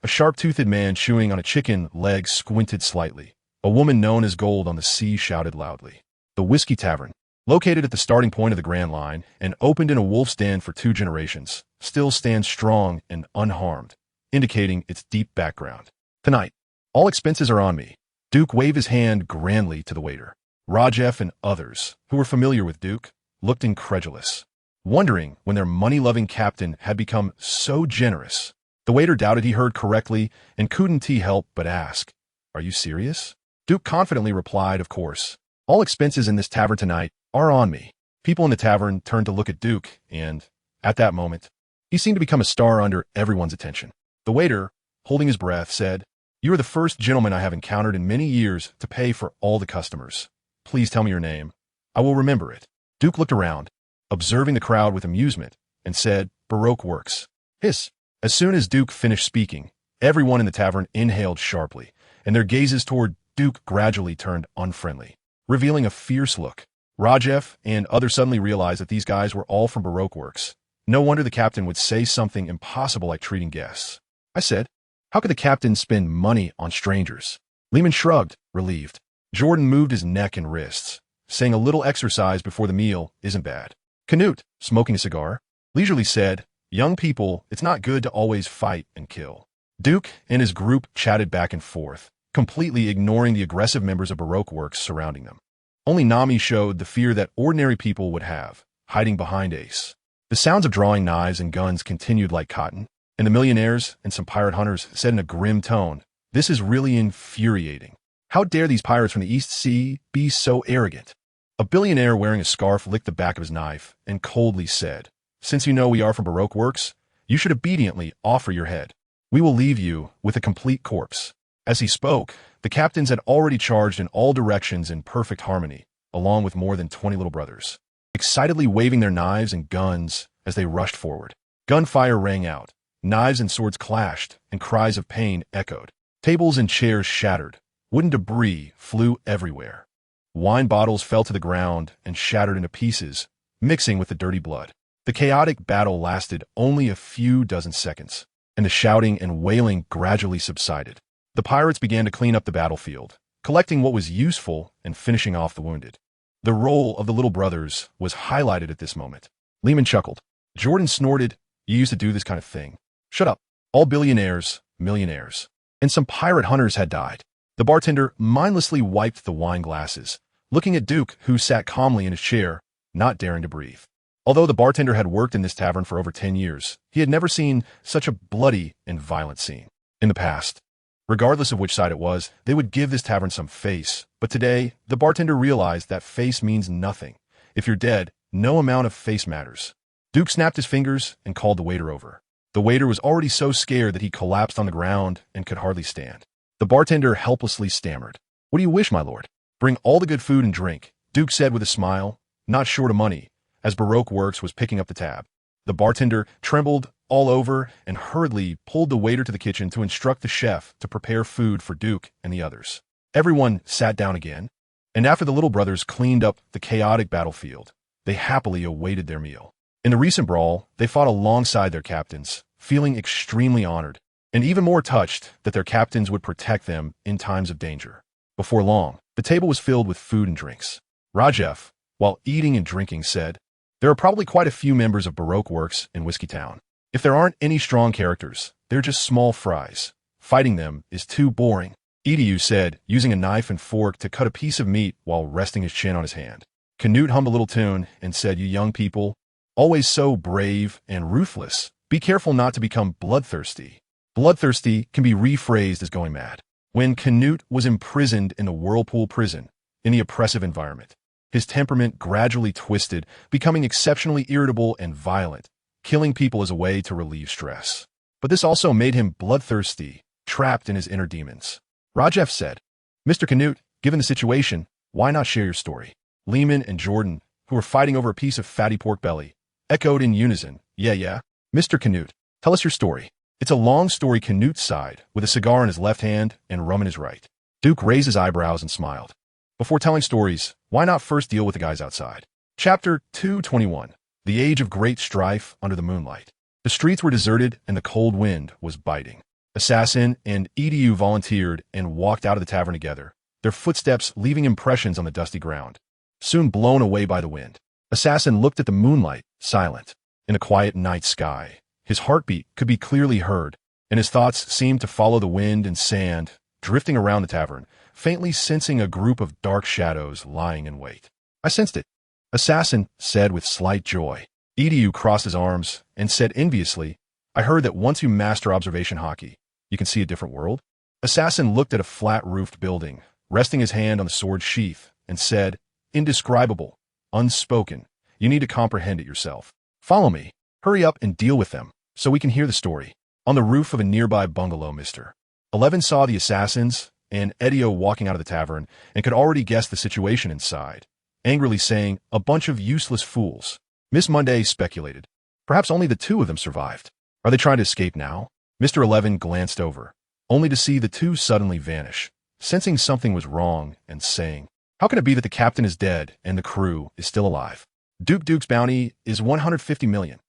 A sharp-toothed man chewing on a chicken leg squinted slightly. A woman known as Gold on the Sea shouted loudly. The Whiskey Tavern, located at the starting point of the Grand Line and opened in a wolf's den for 2 generations, still stands strong and unharmed, indicating its deep background. "Tonight, all expenses are on me." Duke waved his hand grandly to the waiter. Rajef and others, who were familiar with Duke, looked incredulous, wondering when their money-loving captain had become so generous. The waiter doubted he heard correctly and couldn't help but ask, "Are you serious?" Duke confidently replied, "Of course. All expenses in this tavern tonight are on me." People in the tavern turned to look at Duke, and, at that moment, he seemed to become a star under everyone's attention. The waiter, holding his breath, said, "You are the first gentleman I have encountered in many years to pay for all the customers. Please tell me your name. I will remember it." Duke looked around, observing the crowd with amusement, and said, "Baroque Works." Hiss! As soon as Duke finished speaking, everyone in the tavern inhaled sharply, and their gazes toward Duke gradually turned unfriendly, revealing a fierce look. Rajef and others suddenly realized that these guys were all from Baroque Works. No wonder the captain would say something impossible like treating guests. I said, "How could the captain spend money on strangers?" Lehman shrugged, relieved. Jordan moved his neck and wrists, saying a little exercise before the meal isn't bad. Canute, smoking a cigar, leisurely said, "Young people, it's not good to always fight and kill." Duke and his group chatted back and forth, completely ignoring the aggressive members of Baroque Works surrounding them. Only Nami showed the fear that ordinary people would have, hiding behind Ace. The sounds of drawing knives and guns continued like cotton, and the millionaires and some pirate hunters said in a grim tone, "This is really infuriating. How dare these pirates from the East Sea be so arrogant?" A billionaire wearing a scarf licked the back of his knife and coldly said, "Since you know we are from Baroque Works, you should obediently offer your head. We will leave you with a complete corpse." As he spoke, the captains had already charged in all directions in perfect harmony, along with more than 20 little brothers, excitedly waving their knives and guns as they rushed forward. Gunfire rang out, knives and swords clashed, and cries of pain echoed. Tables and chairs shattered. Wooden debris flew everywhere. Wine bottles fell to the ground and shattered into pieces, mixing with the dirty blood. The chaotic battle lasted only a few dozen seconds, and the shouting and wailing gradually subsided. The pirates began to clean up the battlefield, collecting what was useful and finishing off the wounded. The role of the little brothers was highlighted at this moment. Lehman chuckled. Jordan snorted, "You used to do this kind of thing." "Shut up. All billionaires, millionaires. And some pirate hunters had died." The bartender mindlessly wiped the wine glasses, looking at Duke, who sat calmly in his chair, not daring to breathe. Although the bartender had worked in this tavern for over 10 years, he had never seen such a bloody and violent scene. In the past, regardless of which side it was, they would give this tavern some face, but today, the bartender realized that face means nothing. If you're dead, no amount of face matters. Duke snapped his fingers and called the waiter over. The waiter was already so scared that he collapsed on the ground and could hardly stand. The bartender helplessly stammered. "What do you wish, my lord?" "Bring all the good food and drink," Duke said with a smile, not short of money, as Baroque Works was picking up the tab. The bartender trembled all over and hurriedly pulled the waiter to the kitchen to instruct the chef to prepare food for Duke and the others. Everyone sat down again, and after the little brothers cleaned up the chaotic battlefield, they happily awaited their meal. In the recent brawl, they fought alongside their captains, feeling extremely honored, and even more touched that their captains would protect them in times of danger. Before long, the table was filled with food and drinks. Rajef, while eating and drinking, said, "There are probably quite a few members of Baroque Works in Whiskey Town. If there aren't any strong characters, they're just small fries. Fighting them is too boring." Edu said, using a knife and fork to cut a piece of meat while resting his chin on his hand. Canute hummed a little tune and said, "You young people, always so brave and ruthless. Be careful not to become bloodthirsty." Bloodthirsty can be rephrased as going mad. When Canute was imprisoned in the Whirlpool prison, in the oppressive environment, his temperament gradually twisted, becoming exceptionally irritable and violent, killing people as a way to relieve stress. But this also made him bloodthirsty, trapped in his inner demons. Rajef said, "Mr. Canute, given the situation, why not share your story?" Lehman and Jordan, who were fighting over a piece of fatty pork belly, echoed in unison, Yeah. "Mr. Canute, tell us your story." "It's a long story," Canute sighed, with a cigar in his left hand and rum in his right. Duke raised his eyebrows and smiled. "Before telling stories, why not first deal with the guys outside?" Chapter 221. The Age of Great Strife Under the Moonlight. The streets were deserted and the cold wind was biting. Assassin and Edu volunteered and walked out of the tavern together, their footsteps leaving impressions on the dusty ground, soon blown away by the wind. Assassin looked at the moonlight, silent. In the quiet night sky, his heartbeat could be clearly heard, and his thoughts seemed to follow the wind and sand, drifting around the tavern, faintly sensing a group of dark shadows lying in wait. "I sensed it," Assassin said with slight joy. Edu crossed his arms and said enviously, "I heard that once you master observation Haki, you can see a different world." Assassin looked at a flat-roofed building, resting his hand on the sword sheath, and said, "Indescribable, unspoken. You need to comprehend it yourself. Follow me. Hurry up and deal with them, so we can hear the story." On the roof of a nearby bungalow, Mr. 11 saw the assassins and Edio walking out of the tavern and could already guess the situation inside, angrily saying, "A bunch of useless fools." Miss Monday speculated, "Perhaps only the two of them survived. Are they trying to escape now?" Mr. 11 glanced over, only to see the two suddenly vanish, sensing something was wrong and saying, "How can it be that the captain is dead and the crew is still alive? Duke's bounty is 150 million.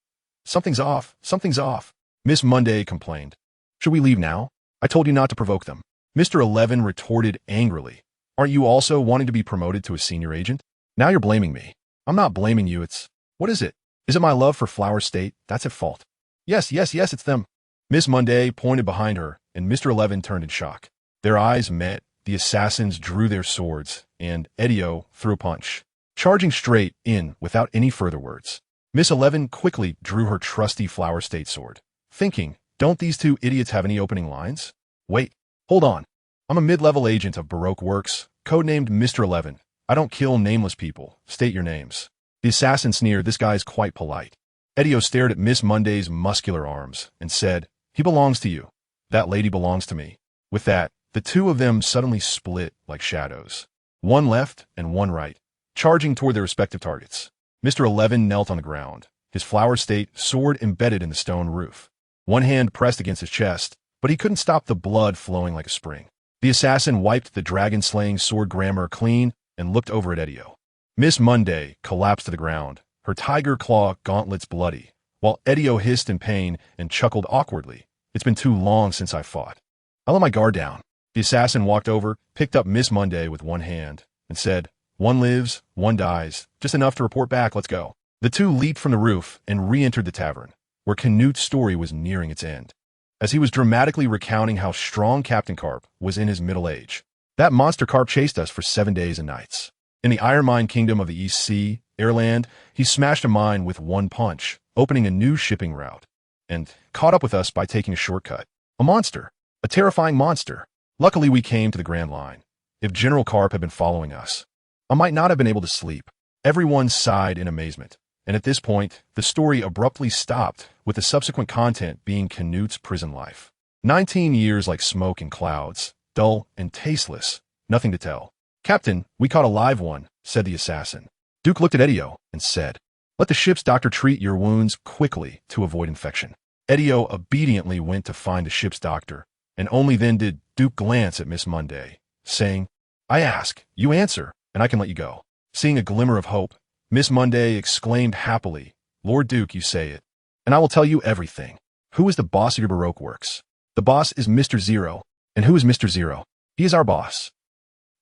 Something's off, something's off." Miss Monday complained. "Should we leave now? I told you not to provoke them." Mr. 11 retorted angrily, "Aren't you also wanting to be promoted to a senior agent? Now you're blaming me." "I'm not blaming you, what is it? Is it my love for Flower State that's at fault?" Yes, it's them." Miss Monday pointed behind her, and Mr. 11 turned in shock. Their eyes met, the assassins drew their swords, and Edio threw a punch, charging straight in without any further words. Miss 11 quickly drew her trusty Flower State sword, thinking, "Don't these two idiots have any opening lines? Wait, hold on. I'm a mid-level agent of Baroque Works, codenamed Mr. 11. I don't kill nameless people. State your names." The assassin sneered, "This guy's quite polite." Edio stared at Miss Monday's muscular arms and said, "He belongs to you. That lady belongs to me." With that, the two of them suddenly split like shadows, one left and one right, charging toward their respective targets. Mr. 11 knelt on the ground, his Flower State sword embedded in the stone roof. One hand pressed against his chest, but but he couldn't stop the blood flowing like a spring. The assassin wiped the dragon-slaying sword grammar clean and looked over at Edio. Miss Monday collapsed to the ground, her tiger claw gauntlets bloody, while Edio hissed in pain and chuckled awkwardly. It's been too long since I fought. I let my guard down. The assassin walked over, picked up Miss Monday with one hand, and said, "One lives, one dies, just enough to report back, let's go." The two leaped from the roof and re-entered the tavern, where Canute's story was nearing its end. As he was dramatically recounting how strong Captain Carp was in his middle age, that monster carp chased us for 7 days and nights. In the Iron Mine Kingdom of the East Sea, Airland, he smashed a mine with one punch, opening a new shipping route, and caught up with us by taking a shortcut. A monster. A terrifying monster. Luckily, we came to the Grand Line. If General Carp had been following us, I might not have been able to sleep. Everyone sighed in amazement, and at this point, the story abruptly stopped, with the subsequent content being Canute's prison life. 19 years like smoke and clouds, dull and tasteless, nothing to tell. "Captain, we caught a live one," said the assassin. Duke looked at Edio and said, "Let the ship's doctor treat your wounds quickly to avoid infection." Edio obediently went to find the ship's doctor, and only then did Duke glance at Miss Monday, saying, "I ask, you answer, and I can let you go." Seeing a glimmer of hope, Miss Monday exclaimed happily, "Lord Duke, you say it, and I will tell you everything. Who is the boss of your Baroque works?" "The boss is Mr. Zero." "And who is Mr. Zero?" "He is our boss."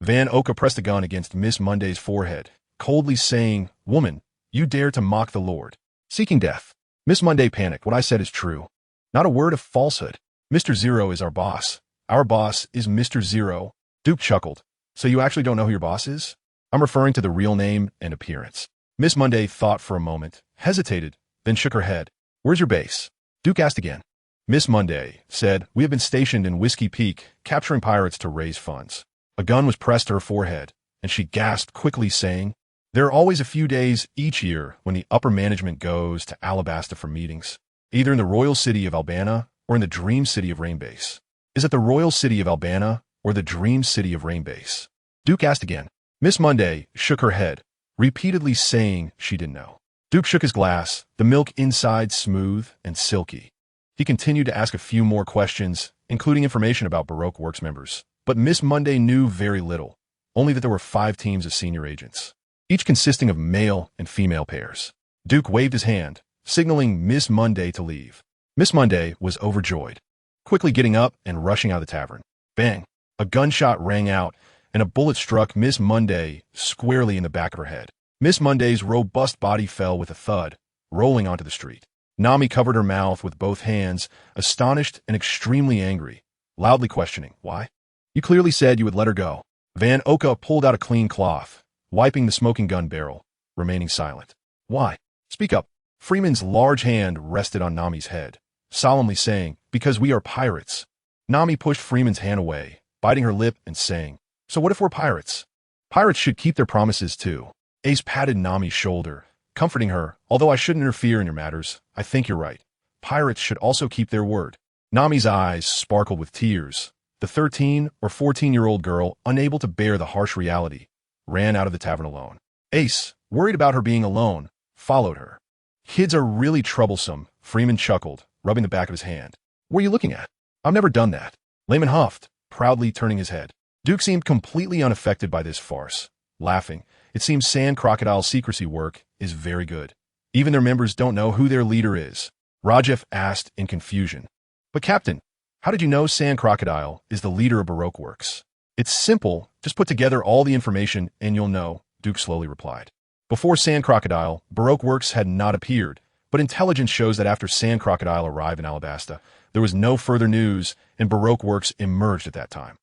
Van Oka pressed a gun against Miss Monday's forehead, coldly saying, "Woman, you dare to mock the Lord." "Seeking death." Miss Monday panicked. "What I said is true. Not a word of falsehood. Mr. Zero is our boss. Our boss is Mr. Zero." Duke chuckled. "So you actually don't know who your boss is?" "I'm referring to the real name and appearance." Miss Monday thought for a moment, hesitated, then shook her head. "Where's your base?" Duke asked again. Miss Monday said, "We have been stationed in Whiskey Peak, capturing pirates to raise funds." A gun was pressed to her forehead, and she gasped quickly, saying, "There are always a few days each year when the upper management goes to Alabasta for meetings, either in the royal city of Albana or in the dream city of Rainbase." "Is it the royal city of Albana or the dream city of Rainbase?" Duke asked again. Miss Monday shook her head, repeatedly saying she didn't know. Duke shook his glass, the milk inside smooth and silky. He continued to ask a few more questions, including information about Baroque Works members. But Miss Monday knew very little, only that there were 5 teams of senior agents, each consisting of male and female pairs. Duke waved his hand, signaling Miss Monday to leave. Miss Monday was overjoyed, quickly getting up and rushing out of the tavern. Bang! A gunshot rang out, and a bullet struck Miss Monday squarely in the back of her head. Miss Monday's robust body fell with a thud, rolling onto the street. Nami covered her mouth with both hands, astonished and extremely angry, loudly questioning, "Why? You clearly said you would let her go." Van Oka pulled out a clean cloth, wiping the smoking gun barrel, remaining silent. "Why? Speak up." Freeman's large hand rested on Nami's head, solemnly saying, "Because we are pirates." Nami pushed Freeman's hand away, biting her lip and saying, "So what if we're pirates? Pirates should keep their promises too." Ace patted Nami's shoulder, comforting her. "Although I shouldn't interfere in your matters, I think you're right. Pirates should also keep their word." Nami's eyes sparkled with tears. The 13 or 14-year-old girl, unable to bear the harsh reality, ran out of the tavern alone. Ace, worried about her being alone, followed her. "Kids are really troublesome," Freeman chuckled, rubbing the back of his hand. "What are you looking at?" "I've never done that." Layman huffed, proudly turning his head. Duke seemed completely unaffected by this farce, laughing. "It seems Sand Crocodile's secrecy work is very good. Even their members don't know who their leader is." Rajef asked in confusion. "But Captain, how did you know Sand Crocodile is the leader of Baroque Works?" "It's simple. Just put together all the information and you'll know," Duke slowly replied. Before Sand Crocodile, Baroque Works had not appeared, but intelligence shows that after Sand Crocodile arrived in Alabasta, there was no further news and Baroque Works emerged at that time.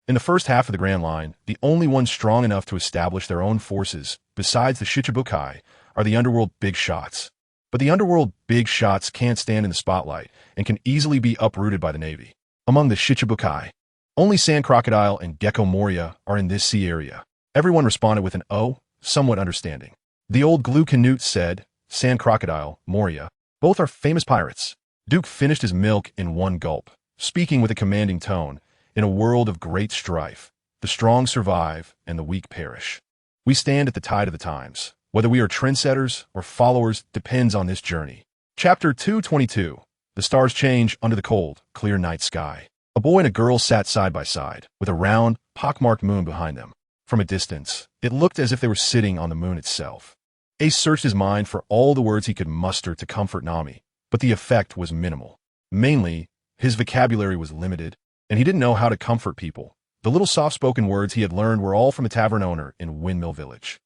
In the first half of the Grand Line, the only ones strong enough to establish their own forces, besides the Shichibukai, are the underworld big shots. But the underworld big shots can't stand in the spotlight and can easily be uprooted by the Navy. Among the Shichibukai, only Sand Crocodile and Gecko Moria are in this sea area. Everyone responded with an "oh," somewhat understanding. The old glue Canute said, "Sand Crocodile, Moria, both are famous pirates." Duke finished his milk in one gulp, speaking with a commanding tone. "In a world of great strife, the strong survive and the weak perish. We stand at the tide of the times. Whether we are trendsetters or followers depends on this journey." Chapter 222, The stars change under the cold, clear night sky. A boy and a girl sat side by side, with a round, pockmarked moon behind them. From a distance, it looked as if they were sitting on the moon itself. Ace searched his mind for all the words he could muster to comfort Nami, but the effect was minimal. Mainly, his vocabulary was limited, and he didn't know how to comfort people. The little soft-spoken words he had learned were all from a tavern owner in Windmill Village.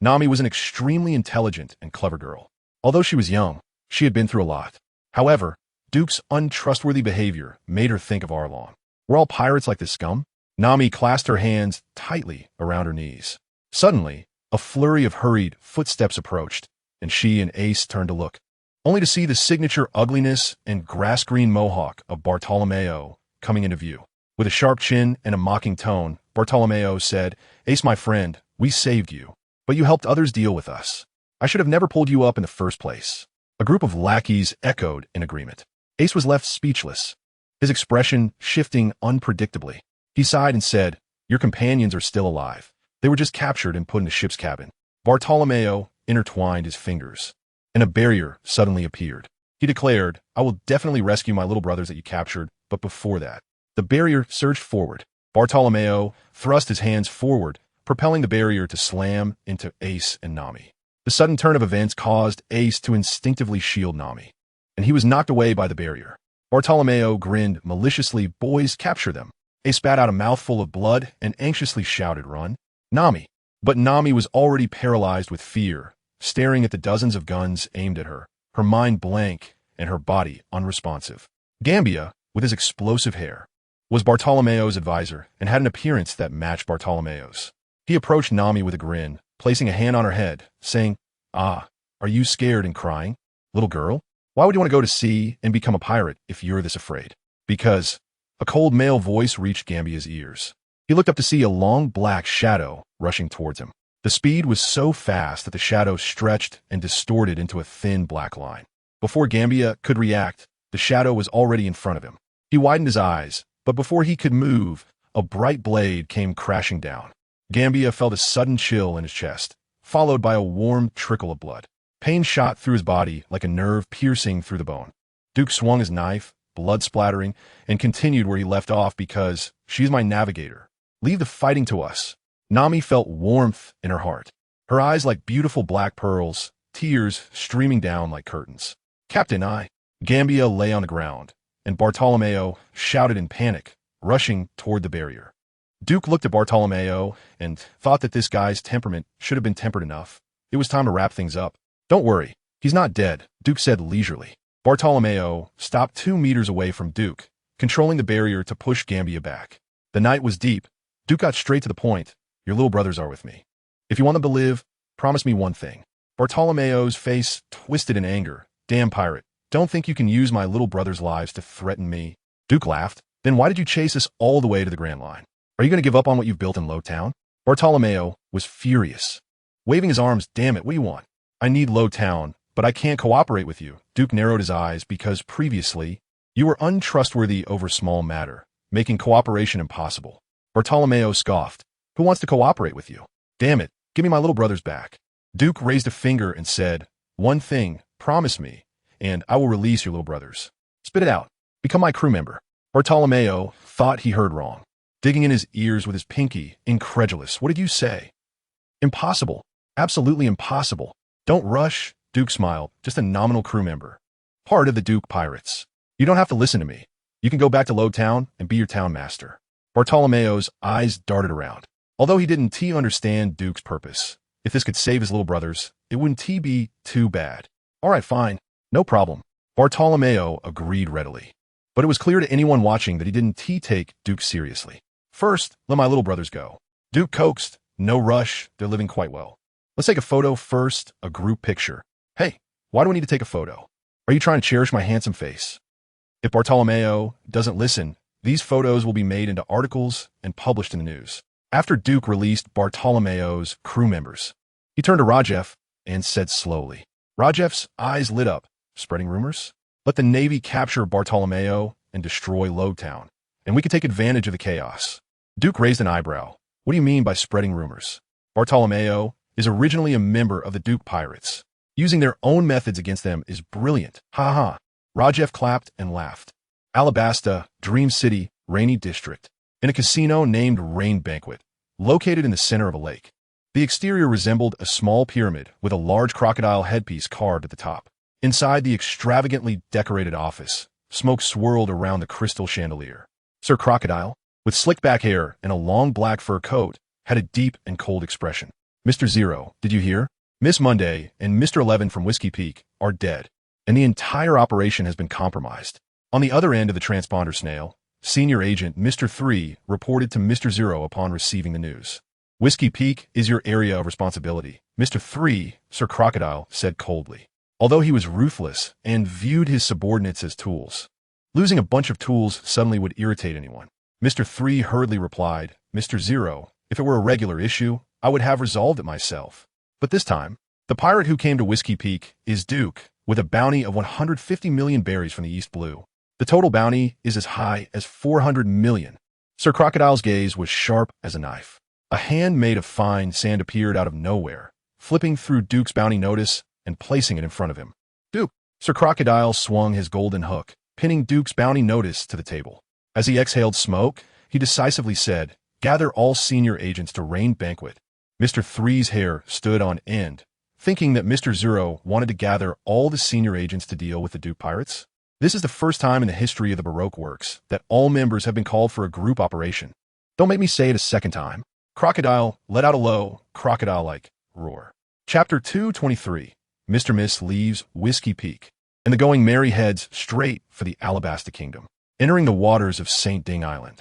Nami was an extremely intelligent and clever girl. Although she was young, she had been through a lot. However, Duke's untrustworthy behavior made her think of Arlong. Were all pirates like this scum? Nami clasped her hands tightly around her knees. Suddenly, a flurry of hurried footsteps approached, and she and Ace turned to look, only to see the signature ugliness and grass-green mohawk of Bartolomeo coming into view. With a sharp chin and a mocking tone, Bartolomeo said, "Ace, my friend, we saved you, but you helped others deal with us. I should have never pulled you up in the first place." A group of lackeys echoed in agreement. Ace was left speechless, his expression shifting unpredictably. He sighed and said, "Your companions are still alive. They were just captured and put in the ship's cabin." Bartolomeo intertwined his fingers, and a barrier suddenly appeared. He declared, "I will definitely rescue my little brothers that you captured, but before that." The barrier surged forward. Bartolomeo thrust his hands forward, propelling the barrier to slam into Ace and Nami. The sudden turn of events caused Ace to instinctively shield Nami, and he was knocked away by the barrier. Bartolomeo grinned maliciously. "Boys, capture them." Ace spat out a mouthful of blood and anxiously shouted, "Run, Nami." But Nami was already paralyzed with fear, staring at the dozens of guns aimed at her, her mind blank and her body unresponsive. Gambia, with his explosive hair, was Bartolomeo's advisor and had an appearance that matched Bartolomeo's. He approached Nami with a grin, placing a hand on her head, saying, "Ah, are you scared and crying? Little girl, why would you want to go to sea and become a pirate if you're this afraid?" "Because..." A cold male voice reached Gambia's ears. He looked up to see a long black shadow rushing towards him. The speed was so fast that the shadow stretched and distorted into a thin black line. Before Gambia could react, the shadow was already in front of him. He widened his eyes, but before he could move, a bright blade came crashing down. Gambia felt a sudden chill in his chest, followed by a warm trickle of blood. Pain shot through his body like a nerve piercing through the bone. Duke swung his knife, blood splattering, and continued where he left off because, "She's my navigator. Leave the fighting to us." Nami felt warmth in her heart, her eyes like beautiful black pearls, tears streaming down like curtains. "Captain, I..." Gambia lay on the ground, and Bartolomeo shouted in panic, rushing toward the barrier. Duke looked at Bartolomeo and thought that this guy's temperament should have been tempered enough. It was time to wrap things up. "Don't worry, he's not dead," Duke said leisurely. Bartolomeo stopped 2 meters away from Duke, controlling the barrier to push Gambia back. The night was deep. Duke got straight to the point. "Your little brothers are with me. If you want them to live, promise me one thing." Bartolomeo's face twisted in anger. "Damn pirate, don't think you can use my little brothers' lives to threaten me." Duke laughed. "Then why did you chase us all the way to the Grand Line? Are you going to give up on what you've built in Lowtown?" Bartolomeo was furious, waving his arms. "Damn it, what do you want? I need Lowtown, but I can't cooperate with you." Duke narrowed his eyes because previously, you were untrustworthy over small matter, making cooperation impossible. Bartolomeo scoffed. "Who wants to cooperate with you? Damn it, give me my little brothers back." Duke raised a finger and said, "One thing, promise me, and I will release your little brothers. Spit it out. Become my crew member." Bartolomeo thought he heard wrong, digging in his ears with his pinky, incredulous. "What did you say?" "Impossible. Absolutely impossible." "Don't rush," Duke smiled. "Just a nominal crew member. Part of the Duke Pirates. You don't have to listen to me. You can go back to Lowtown and be your town master." Bartolomeo's eyes darted around. Although he didn't understand Duke's purpose, if this could save his little brothers, it wouldn't be too bad. "All right, fine. No problem." Bartolomeo agreed readily. But it was clear to anyone watching that he didn't take Duke seriously. "First, let my little brothers go." Duke coaxed. "No rush. They're living quite well. Let's take a photo first, a group picture." "Hey, why do we need to take a photo? Are you trying to cherish my handsome face?" If Bartolomeo doesn't listen, these photos will be made into articles and published in the news. After Duke released Bartolomeo's crew members, he turned to Rajef and said slowly. Rajef's eyes lit up. "Spreading rumors? Let the Navy capture Bartolomeo and destroy Lowtown, and we can take advantage of the chaos." Duke raised an eyebrow. "What do you mean by spreading rumors?" "Bartolomeo is originally a member of the Duke Pirates. Using their own methods against them is brilliant. Ha ha." Rajef clapped and laughed. Alabasta, Dream City, Rainy District. In a casino named Rain Banquet, located in the center of a lake. The exterior resembled a small pyramid with a large crocodile headpiece carved at the top. Inside the extravagantly decorated office, smoke swirled around the crystal chandelier. Sir Crocodile, with slicked back hair and a long black fur coat, had a deep and cold expression. Mr. Zero, did you hear? Miss Monday and Mr. 11 from Whiskey Peak are dead, and the entire operation has been compromised. On the other end of the transponder snail, Senior Agent Mr. 3 reported to Mr. Zero upon receiving the news. Whiskey Peak is your area of responsibility, Mr. 3, Sir Crocodile said coldly. Although he was ruthless and viewed his subordinates as tools. Losing a bunch of tools suddenly would irritate anyone. Mr. 3 hurriedly replied, Mr. Zero, if it were a regular issue, I would have resolved it myself. But this time, the pirate who came to Whiskey Peak is Duke, with a bounty of 150 million berries from the East Blue. The total bounty is as high as 400 million. Sir Crocodile's gaze was sharp as a knife. A hand made of fine sand appeared out of nowhere, flipping through Duke's bounty notice and placing it in front of him. Duke! Sir Crocodile swung his golden hook, pinning Duke's bounty notice to the table. As he exhaled smoke, he decisively said, Gather all senior agents to Rain Banquet. Mr. 3's hair stood on end, thinking that Mr. Zero wanted to gather all the senior agents to deal with the Duke pirates. This is the first time in the history of the Baroque works that all members have been called for a group operation. Don't make me say it a second time. Crocodile let out a low, crocodile-like roar. Chapter 223. Mr. Miss leaves Whiskey Peak, and the Going Merry heads straight for the Alabasta Kingdom, entering the waters of St. Ding Island.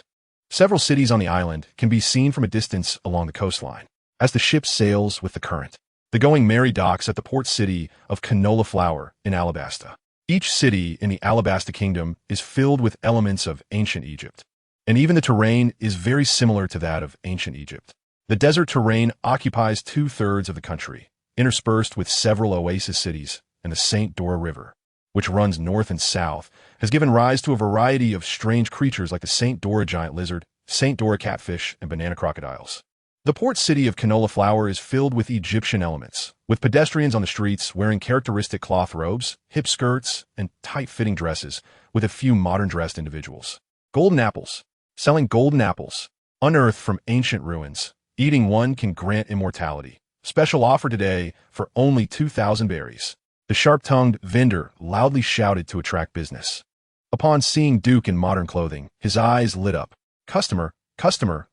Several cities on the island can be seen from a distance along the coastline, as the ship sails with the current. The Going Merry docks at the port city of Canola Flower in Alabasta. Each city in the Alabasta Kingdom is filled with elements of ancient Egypt, and even the terrain is very similar to that of ancient Egypt. The desert terrain occupies 2/3 of the country, interspersed with several oasis cities, and the St. Dora River, which runs north and south, has given rise to a variety of strange creatures like the St. Dora giant lizard, St. Dora catfish, and banana crocodiles. The port city of Canola Flower is filled with Egyptian elements, with pedestrians on the streets wearing characteristic cloth robes, hip skirts, and tight-fitting dresses, with a few modern-dressed individuals. Golden apples. Selling golden apples, unearthed from ancient ruins. Eating one can grant immortality. Special offer today for only 2,000 berries. The sharp-tongued vendor loudly shouted to attract business. Upon seeing Duke in modern clothing, his eyes lit up. Customer,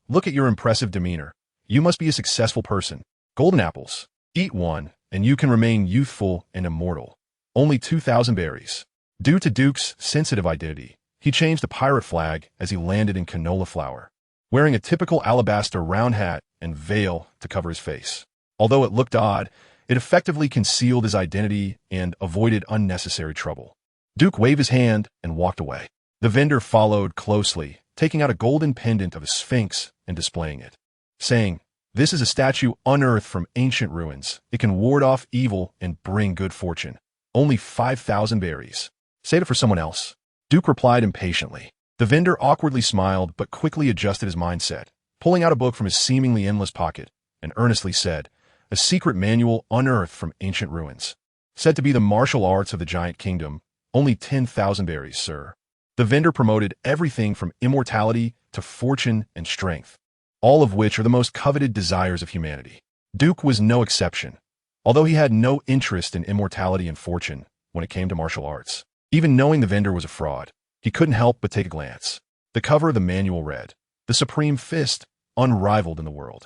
look at your impressive demeanor. You must be a successful person. Golden apples. Eat one, and you can remain youthful and immortal. Only 2,000 berries. Due to Duke's sensitive identity, he changed the pirate flag as he landed in Canola Flower, wearing a typical alabaster round hat and veil to cover his face. Although it looked odd, it effectively concealed his identity and avoided unnecessary trouble. Duke waved his hand and walked away. The vendor followed closely, taking out a golden pendant of a sphinx and displaying it, saying, This is a statue unearthed from ancient ruins. It can ward off evil and bring good fortune. Only 5,000 berries. Save it for someone else. Duke replied impatiently. The vendor awkwardly smiled but quickly adjusted his mindset, pulling out a book from his seemingly endless pocket, and earnestly said, A secret manual unearthed from ancient ruins. Said to be the martial arts of the giant kingdom. Only 10,000 berries, sir. The vendor promoted everything from immortality to fortune and strength, all of which are the most coveted desires of humanity. Duke was no exception, although he had no interest in immortality and fortune when it came to martial arts. Even knowing the vendor was a fraud, he couldn't help but take a glance. The cover of the manual read, The Supreme Fist, unrivaled in the world.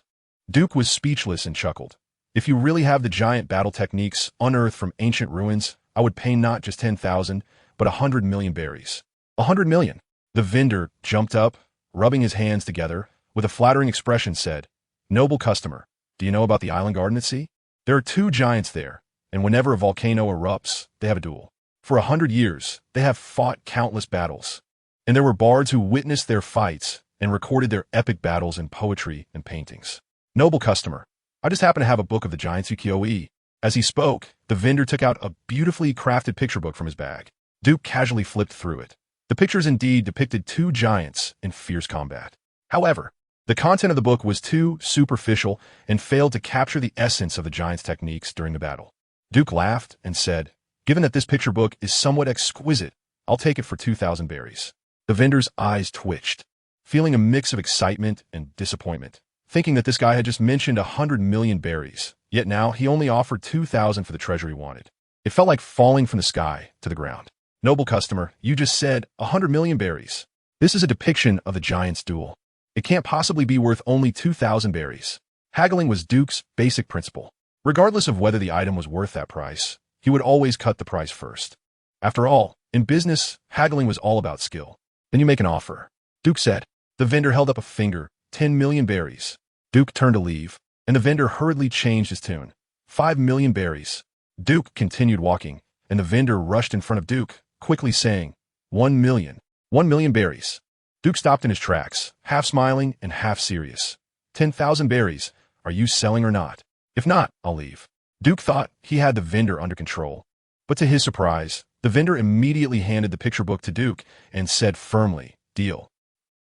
Duke was speechless and chuckled. If you really have the giant battle techniques unearthed from ancient ruins, I would pay not just 10,000, but 100 million berries. 100 million. The vendor jumped up, rubbing his hands together, with a flattering expression said, Noble customer, do you know about the island garden at sea? There are 2 giants there, and whenever a volcano erupts, they have a duel. For 100 years, they have fought countless battles, and there were bards who witnessed their fights and recorded their epic battles in poetry and paintings. Noble customer, I just happen to have a book of the giants ukiyo-e. As he spoke, the vendor took out a beautifully crafted picture book from his bag. Duke casually flipped through it. The pictures indeed depicted 2 giants in fierce combat. However, the content of the book was too superficial and failed to capture the essence of the giants' techniques during the battle. Duke laughed and said, Given that this picture book is somewhat exquisite, I'll take it for 2,000 berries. The vendor's eyes twitched, feeling a mix of excitement and disappointment, thinking that this guy had just mentioned 100 million berries, yet now he only offered 2,000 for the treasure he wanted. It felt like falling from the sky to the ground. Noble customer, you just said 100 million berries. This is a depiction of the giant's duel. It can't possibly be worth only 2,000 berries. Haggling was Duke's basic principle. Regardless of whether the item was worth that price, he would always cut the price first. After all, in business, haggling was all about skill. Then you make an offer. Duke said. The vendor held up a finger. 10 million berries. Duke turned to leave, and the vendor hurriedly changed his tune. 5 million berries. Duke continued walking, and the vendor rushed in front of Duke, quickly saying, 1 million. 1 million berries. Duke stopped in his tracks, half smiling and half serious. 10,000 berries. Are you selling or not? If not, I'll leave. Duke thought he had the vendor under control. But to his surprise, the vendor immediately handed the picture book to Duke and said firmly, deal.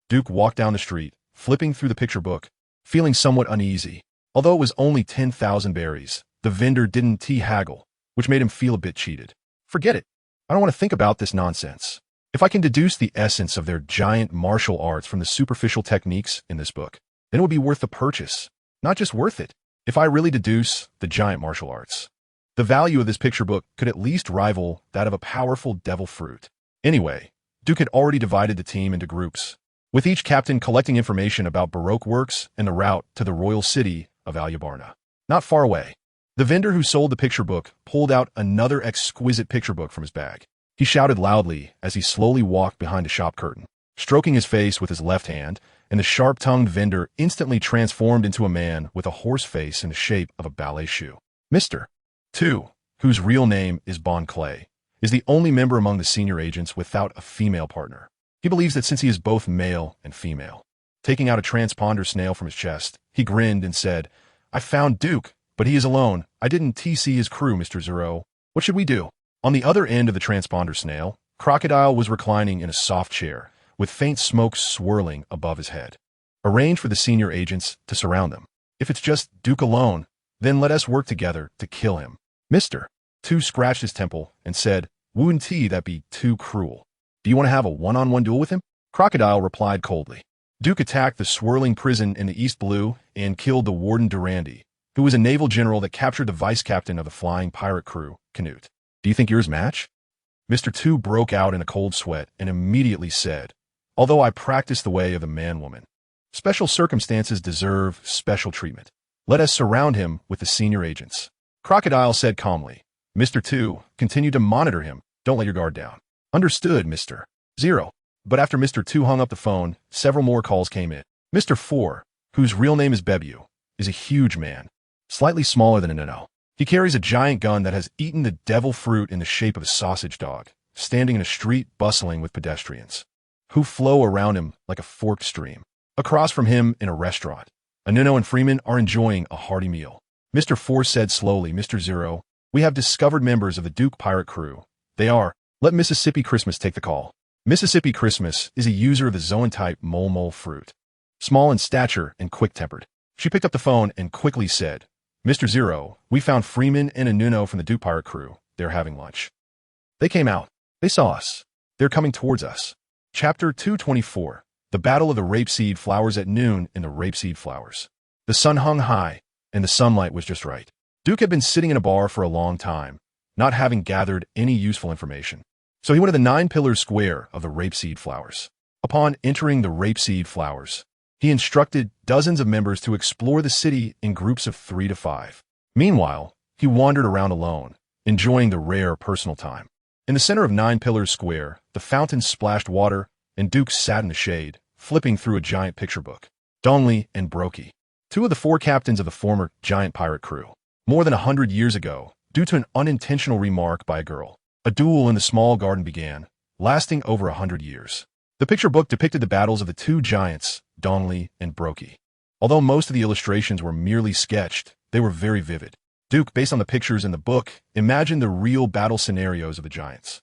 Duke walked down the street, flipping through the picture book, feeling somewhat uneasy. Although it was only 10,000 berries, the vendor didn't haggle, which made him feel a bit cheated. Forget it. I don't want to think about this nonsense. If I can deduce the essence of their giant martial arts from the superficial techniques in this book, then it would be worth the purchase. Not just worth it. If I really deduce the giant martial arts, the value of this picture book could at least rival that of a powerful devil fruit. Anyway, Duke had already divided the team into groups, with each captain collecting information about Baroque works and the route to the royal city of Alyabarna. Not far away, the vendor who sold the picture book pulled out another exquisite picture book from his bag. He shouted loudly as he slowly walked behind a shop curtain, stroking his face with his left hand, and the sharp-tongued vendor instantly transformed into a man with a horse face in the shape of a ballet shoe. Mr. 2, whose real name is Bon Clay, is the only member among the senior agents without a female partner. He believes that since he is both male and female. Taking out a transponder snail from his chest, he grinned and said, I found Duke, but he is alone. I didn't TC his crew, Mr. Zero. What should we do? On the other end of the transponder snail, Crocodile was reclining in a soft chair, with faint smoke swirling above his head. Arrange for the senior agents to surround them. If it's just Duke alone, then let us work together to kill him. Mr. 2 scratched his temple and said, wouldn't that be too cruel? Do you want to have a one-on-one duel with him? Crocodile replied coldly. Duke attacked the swirling prison in the East Blue and killed the Warden Durandi, who was a naval general that captured the vice-captain of the flying pirate crew, Canute. Do you think you're his match? Mr. 2 broke out in a cold sweat and immediately said, although I practice the way of the man-woman, special circumstances deserve special treatment. Let us surround him with the senior agents. Crocodile said calmly. Mr. 2, continue to monitor him. Don't let your guard down. Understood, Mr. 0. But after Mr. 2 hung up the phone, several more calls came in. Mr. 4, whose real name is Bebu, is a huge man, slightly smaller than a Nino. He carries a giant gun that has eaten the devil fruit in the shape of a sausage dog, standing in a street bustling with pedestrians, who flow around him like a forked stream. Across from him in a restaurant, Anuno and Freeman are enjoying a hearty meal. Mr. 4 said slowly, Mr. 0, we have discovered members of the Duke pirate crew. They are, let Mississippi Christmas take the call. Mississippi Christmas is a user of the zoan-type mole fruit, small in stature and quick-tempered. She picked up the phone and quickly said, Mr. 0, we found Freeman and Anuno from the Duke pirate crew. They're having lunch. They came out. They saw us. They're coming towards us. Chapter 224. The Battle of the Rapeseed Flowers at noon in the Rapeseed Flowers. The sun hung high, and the sunlight was just right. Duke had been sitting in a bar for a long time, not having gathered any useful information. So he went to the 9 Pillars Square of the Rapeseed Flowers. Upon entering the Rapeseed Flowers, he instructed dozens of members to explore the city in groups of 3 to 5. Meanwhile, he wandered around alone, enjoying the rare personal time. In the center of 9 Pillars Square, the fountain splashed water, and Duke sat in the shade, flipping through a giant picture book. Dongli and Brokey, 2 of the 4 captains of the former giant pirate crew. More than 100 years ago, due to an unintentional remark by a girl, a duel in the small garden began, lasting over 100 years. The picture book depicted the battles of the 2 giants, Dongli and Brokey. Although most of the illustrations were merely sketched, they were very vivid. Duke, based on the pictures in the book, imagined the real battle scenarios of the giants.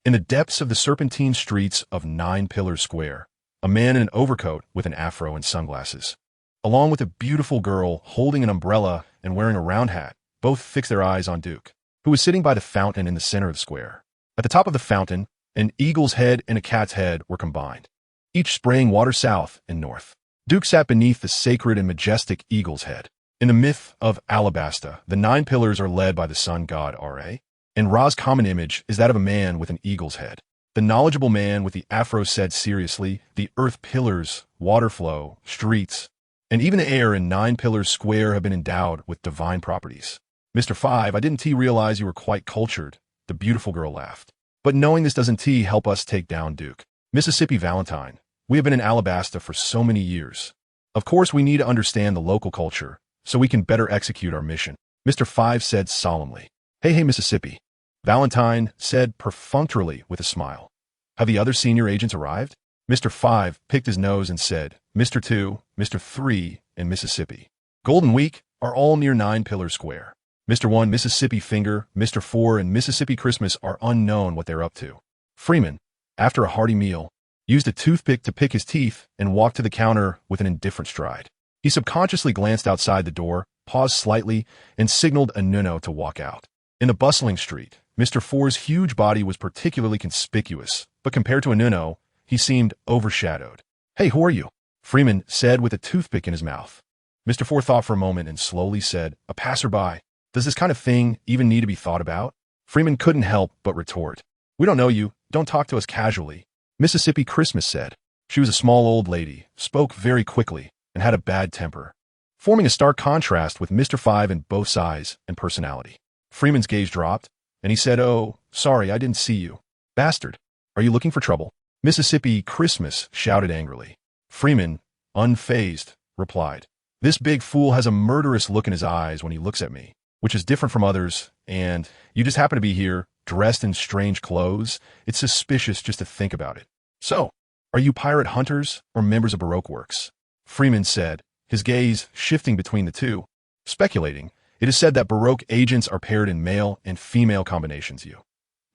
In the depths of the serpentine streets of 9 Pillars Square, a man in an overcoat with an afro and sunglasses, along with a beautiful girl holding an umbrella and wearing a round hat, both fixed their eyes on Duke, who was sitting by the fountain in the center of the square. At the top of the fountain, An eagle's head and a cat's head were combined, each spraying water south and north. Duke sat beneath the sacred and majestic eagle's head. In the myth of Alabasta, the 9 pillars are led by the sun god Ra, and Ra's common image is that of a man with an eagle's head. The knowledgeable man with the afro said seriously, the earth pillars, water flow, streets, and even the air in 9 pillars square have been endowed with divine properties. Mr. 5, I didn't realize you were quite cultured, the beautiful girl laughed. But knowing this doesn't help us take down Duke. Mississippi Valentine, we have been in Alabasta for so many years. Of course we need to understand the local culture, so we can better execute our mission. Mr. 5 said solemnly. Hey Mississippi. Valentine said perfunctorily with a smile. Have the other senior agents arrived? Mr. 5 picked his nose and said, Mr. 2, Mr. 3, and Mississippi. Golden Week are all near 9 Pillar Square. Mr. 1, Mississippi Finger, Mr. 4, and Mississippi Christmas are unknown what they're up to. Freeman, after a hearty meal, used a toothpick to pick his teeth and walked to the counter with an indifferent stride. He subconsciously glanced outside the door, paused slightly, and signaled Anuno to walk out. In the bustling street, Mr. 4's huge body was particularly conspicuous, but compared to Anuno, he seemed overshadowed. Hey, who are you? Freeman said with a toothpick in his mouth. Mr. 4 thought for a moment and slowly said, a passerby. Does this kind of thing even need to be thought about? Freeman couldn't help but retort. We don't know you. Don't talk to us casually. Mississippi Christmas said. She was a small old lady, spoke very quickly, and had a bad temper, forming a stark contrast with Mr. 5 in both size and personality. Freeman's gaze dropped, and he said, oh, sorry, I didn't see you. Bastard, are you looking for trouble? Mississippi Christmas shouted angrily. Freeman, unfazed, replied, this big fool has a murderous look in his eyes when he looks at me, which is different from others, and you just happen to be here, dressed in strange clothes. It's suspicious just to think about it. So, are you pirate hunters or members of Baroque Works? Freeman said, his gaze shifting between the two. Speculating, it is said that Baroque agents are paired in male and female combinations. You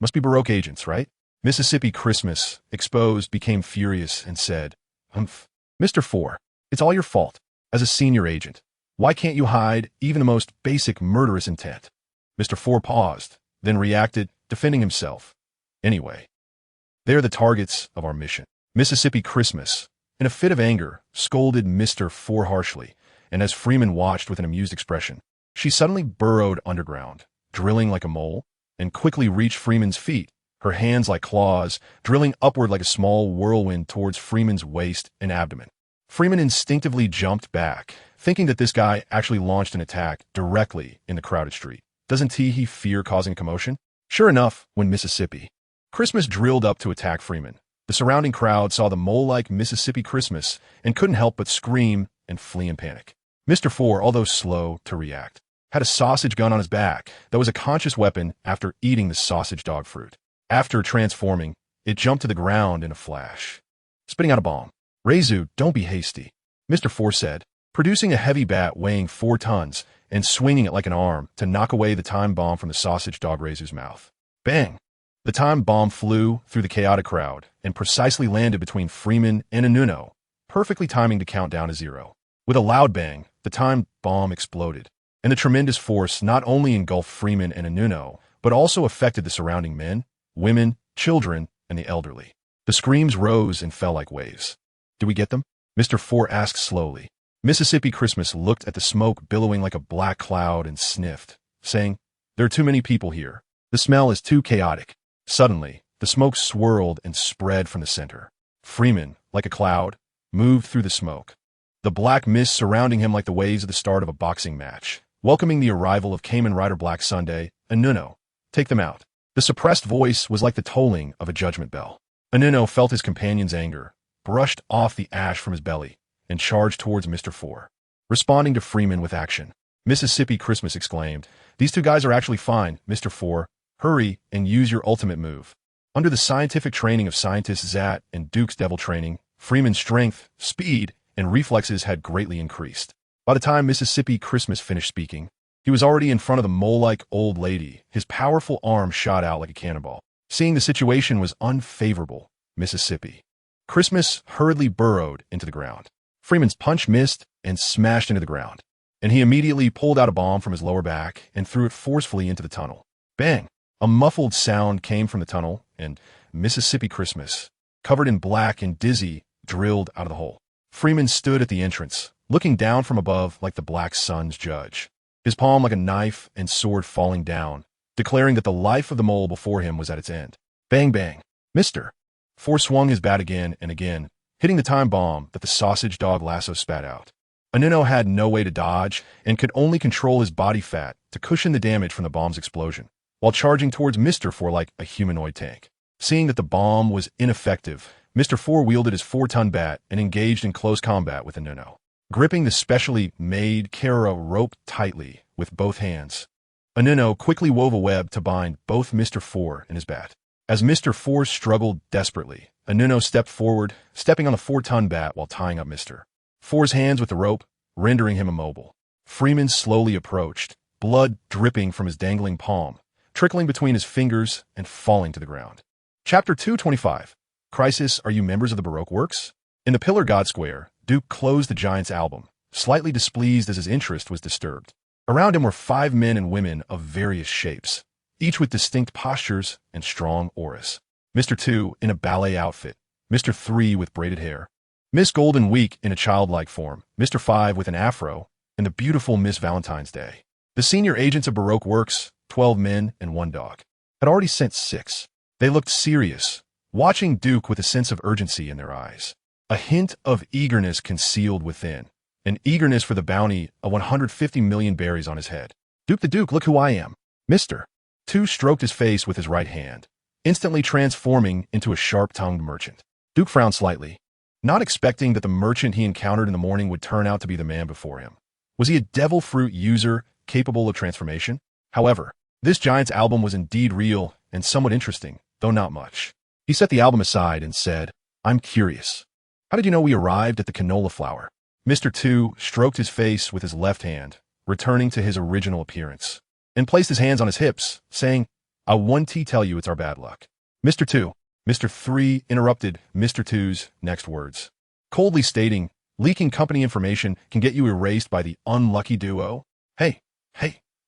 must be Baroque agents, right? Mississippi Christmas, exposed, became furious and said, Humph. Mr. 4, it's all your fault. As a senior agent, why can't you hide even the most basic murderous intent? Mr. 4 paused, then reacted, defending himself. Anyway, they're the targets of our mission. Mississippi Christmas, in a fit of anger, scolded Mr. 4 harshly, and as Freeman watched with an amused expression, she suddenly burrowed underground, drilling like a mole, and quickly reached Freeman's feet, her hands like claws, drilling upward like a small whirlwind towards Freeman's waist and abdomen. Freeman instinctively jumped back, thinking that this guy actually launched an attack directly in the crowded street. Doesn't he fear causing a commotion? Sure enough, when Mississippi Christmas drilled up to attack Freeman, the surrounding crowd saw the mole-like Mississippi Christmas and couldn't help but scream and flee in panic. Mr. 4, although slow to react, had a sausage gun on his back that was a conscious weapon after eating the sausage dog fruit. After transforming, it jumped to the ground in a flash, spitting out a bomb. Reizu, don't be hasty, Mr. 4 said, producing a heavy bat weighing 4 tons and swinging it like an arm to knock away the time bomb from the sausage dog Reizu's mouth. Bang! The time bomb flew through the chaotic crowd and precisely landed between Freeman and Anuno, perfectly timing to count down to 0. With a loud bang, the time bomb exploded, and the tremendous force not only engulfed Freeman and Anuno, but also affected the surrounding men, women, children, and the elderly. The screams rose and fell like waves. Did we get them? Mr. 4 asked slowly. Mississippi Christmas looked at the smoke billowing like a black cloud and sniffed, saying, there are too many people here. The smell is too chaotic. Suddenly, the smoke swirled and spread from the center. Freeman, like a cloud, moved through the smoke, the black mist surrounding him like the waves at the start of a boxing match, welcoming the arrival of Kamen Rider Black Sunday. Anuno, take them out. The suppressed voice was like the tolling of a judgment bell. Anuno felt his companion's anger, brushed off the ash from his belly, and charged towards Mr. 4. Responding to Freeman with action, Mississippi Christmas exclaimed, these two guys are actually fine, Mr. 4. Hurry and use your ultimate move. Under the scientific training of scientists Zat and Duke's devil training, Freeman's strength, speed, and reflexes had greatly increased. By the time Mississippi Christmas finished speaking, he was already in front of the mole-like old lady, his powerful arm shot out like a cannonball. Seeing the situation was unfavorable, Mississippi Christmas hurriedly burrowed into the ground. Freeman's punch missed and smashed into the ground, and he immediately pulled out a bomb from his lower back and threw it forcefully into the tunnel. Bang! A muffled sound came from the tunnel, and Mississippi Christmas, covered in black and dizzy, drilled out of the hole. Freeman stood at the entrance, looking down from above like the Black Sun's judge, his palm like a knife and sword falling down, declaring that the life of the mole before him was at its end. Bang bang. Mr. Four swung his bat again and again, hitting the time bomb that the sausage dog lasso spat out. Anuno had no way to dodge and could only control his body fat to cushion the damage from the bomb's explosion, while charging towards Mr. Four like a humanoid tank. Seeing that the bomb was ineffective, Mr. Four wielded his 4-ton bat and engaged in close combat with Anuno, gripping the specially made Kara rope tightly with both hands. Anuno quickly wove a web to bind both Mr. Four and his bat. As Mr. Four struggled desperately, Anuno stepped forward, stepping on the 4-ton bat while tying up Mr. Four's hands with the rope, rendering him immobile. Freeman slowly approached, blood dripping from his dangling palm, trickling between his fingers and falling to the ground. Chapter 225. Crisis, are you members of the Baroque Works? In the Pillar God Square, Duke closed the Giant's album, slightly displeased as his interest was disturbed. Around him were 5 men and women of various shapes, each with distinct postures and strong auras. Mr. 2 in a ballet outfit, Mr. 3 with braided hair, Miss Golden Week in a childlike form, Mr. 5 with an afro, and the beautiful Miss Valentine's Day. The senior agents of Baroque Works, 12 men and 1 dog, had already sent 6. They looked serious, watching Duke with a sense of urgency in their eyes. A hint of eagerness concealed within, an eagerness for the bounty of 150 million berries on his head. Duke the Duke, look who I am. Mr. 2 stroked his face with his right hand, instantly transforming into a sharp-tongued merchant. Duke frowned slightly, not expecting that the merchant he encountered in the morning would turn out to be the man before him. Was he a devil fruit user capable of transformation? However, this Giant's album was indeed real and somewhat interesting, though not much. He set the album aside and said, I'm curious. How did you know we arrived at the canola flower? Mr. 2 stroked his face with his left hand, returning to his original appearance, and placed his hands on his hips, saying, I want to tell you it's our bad luck. Mr. 2. Mr. 3 interrupted Mr. 2's next words, coldly stating, leaking company information can get you erased by the unlucky duo. Hey,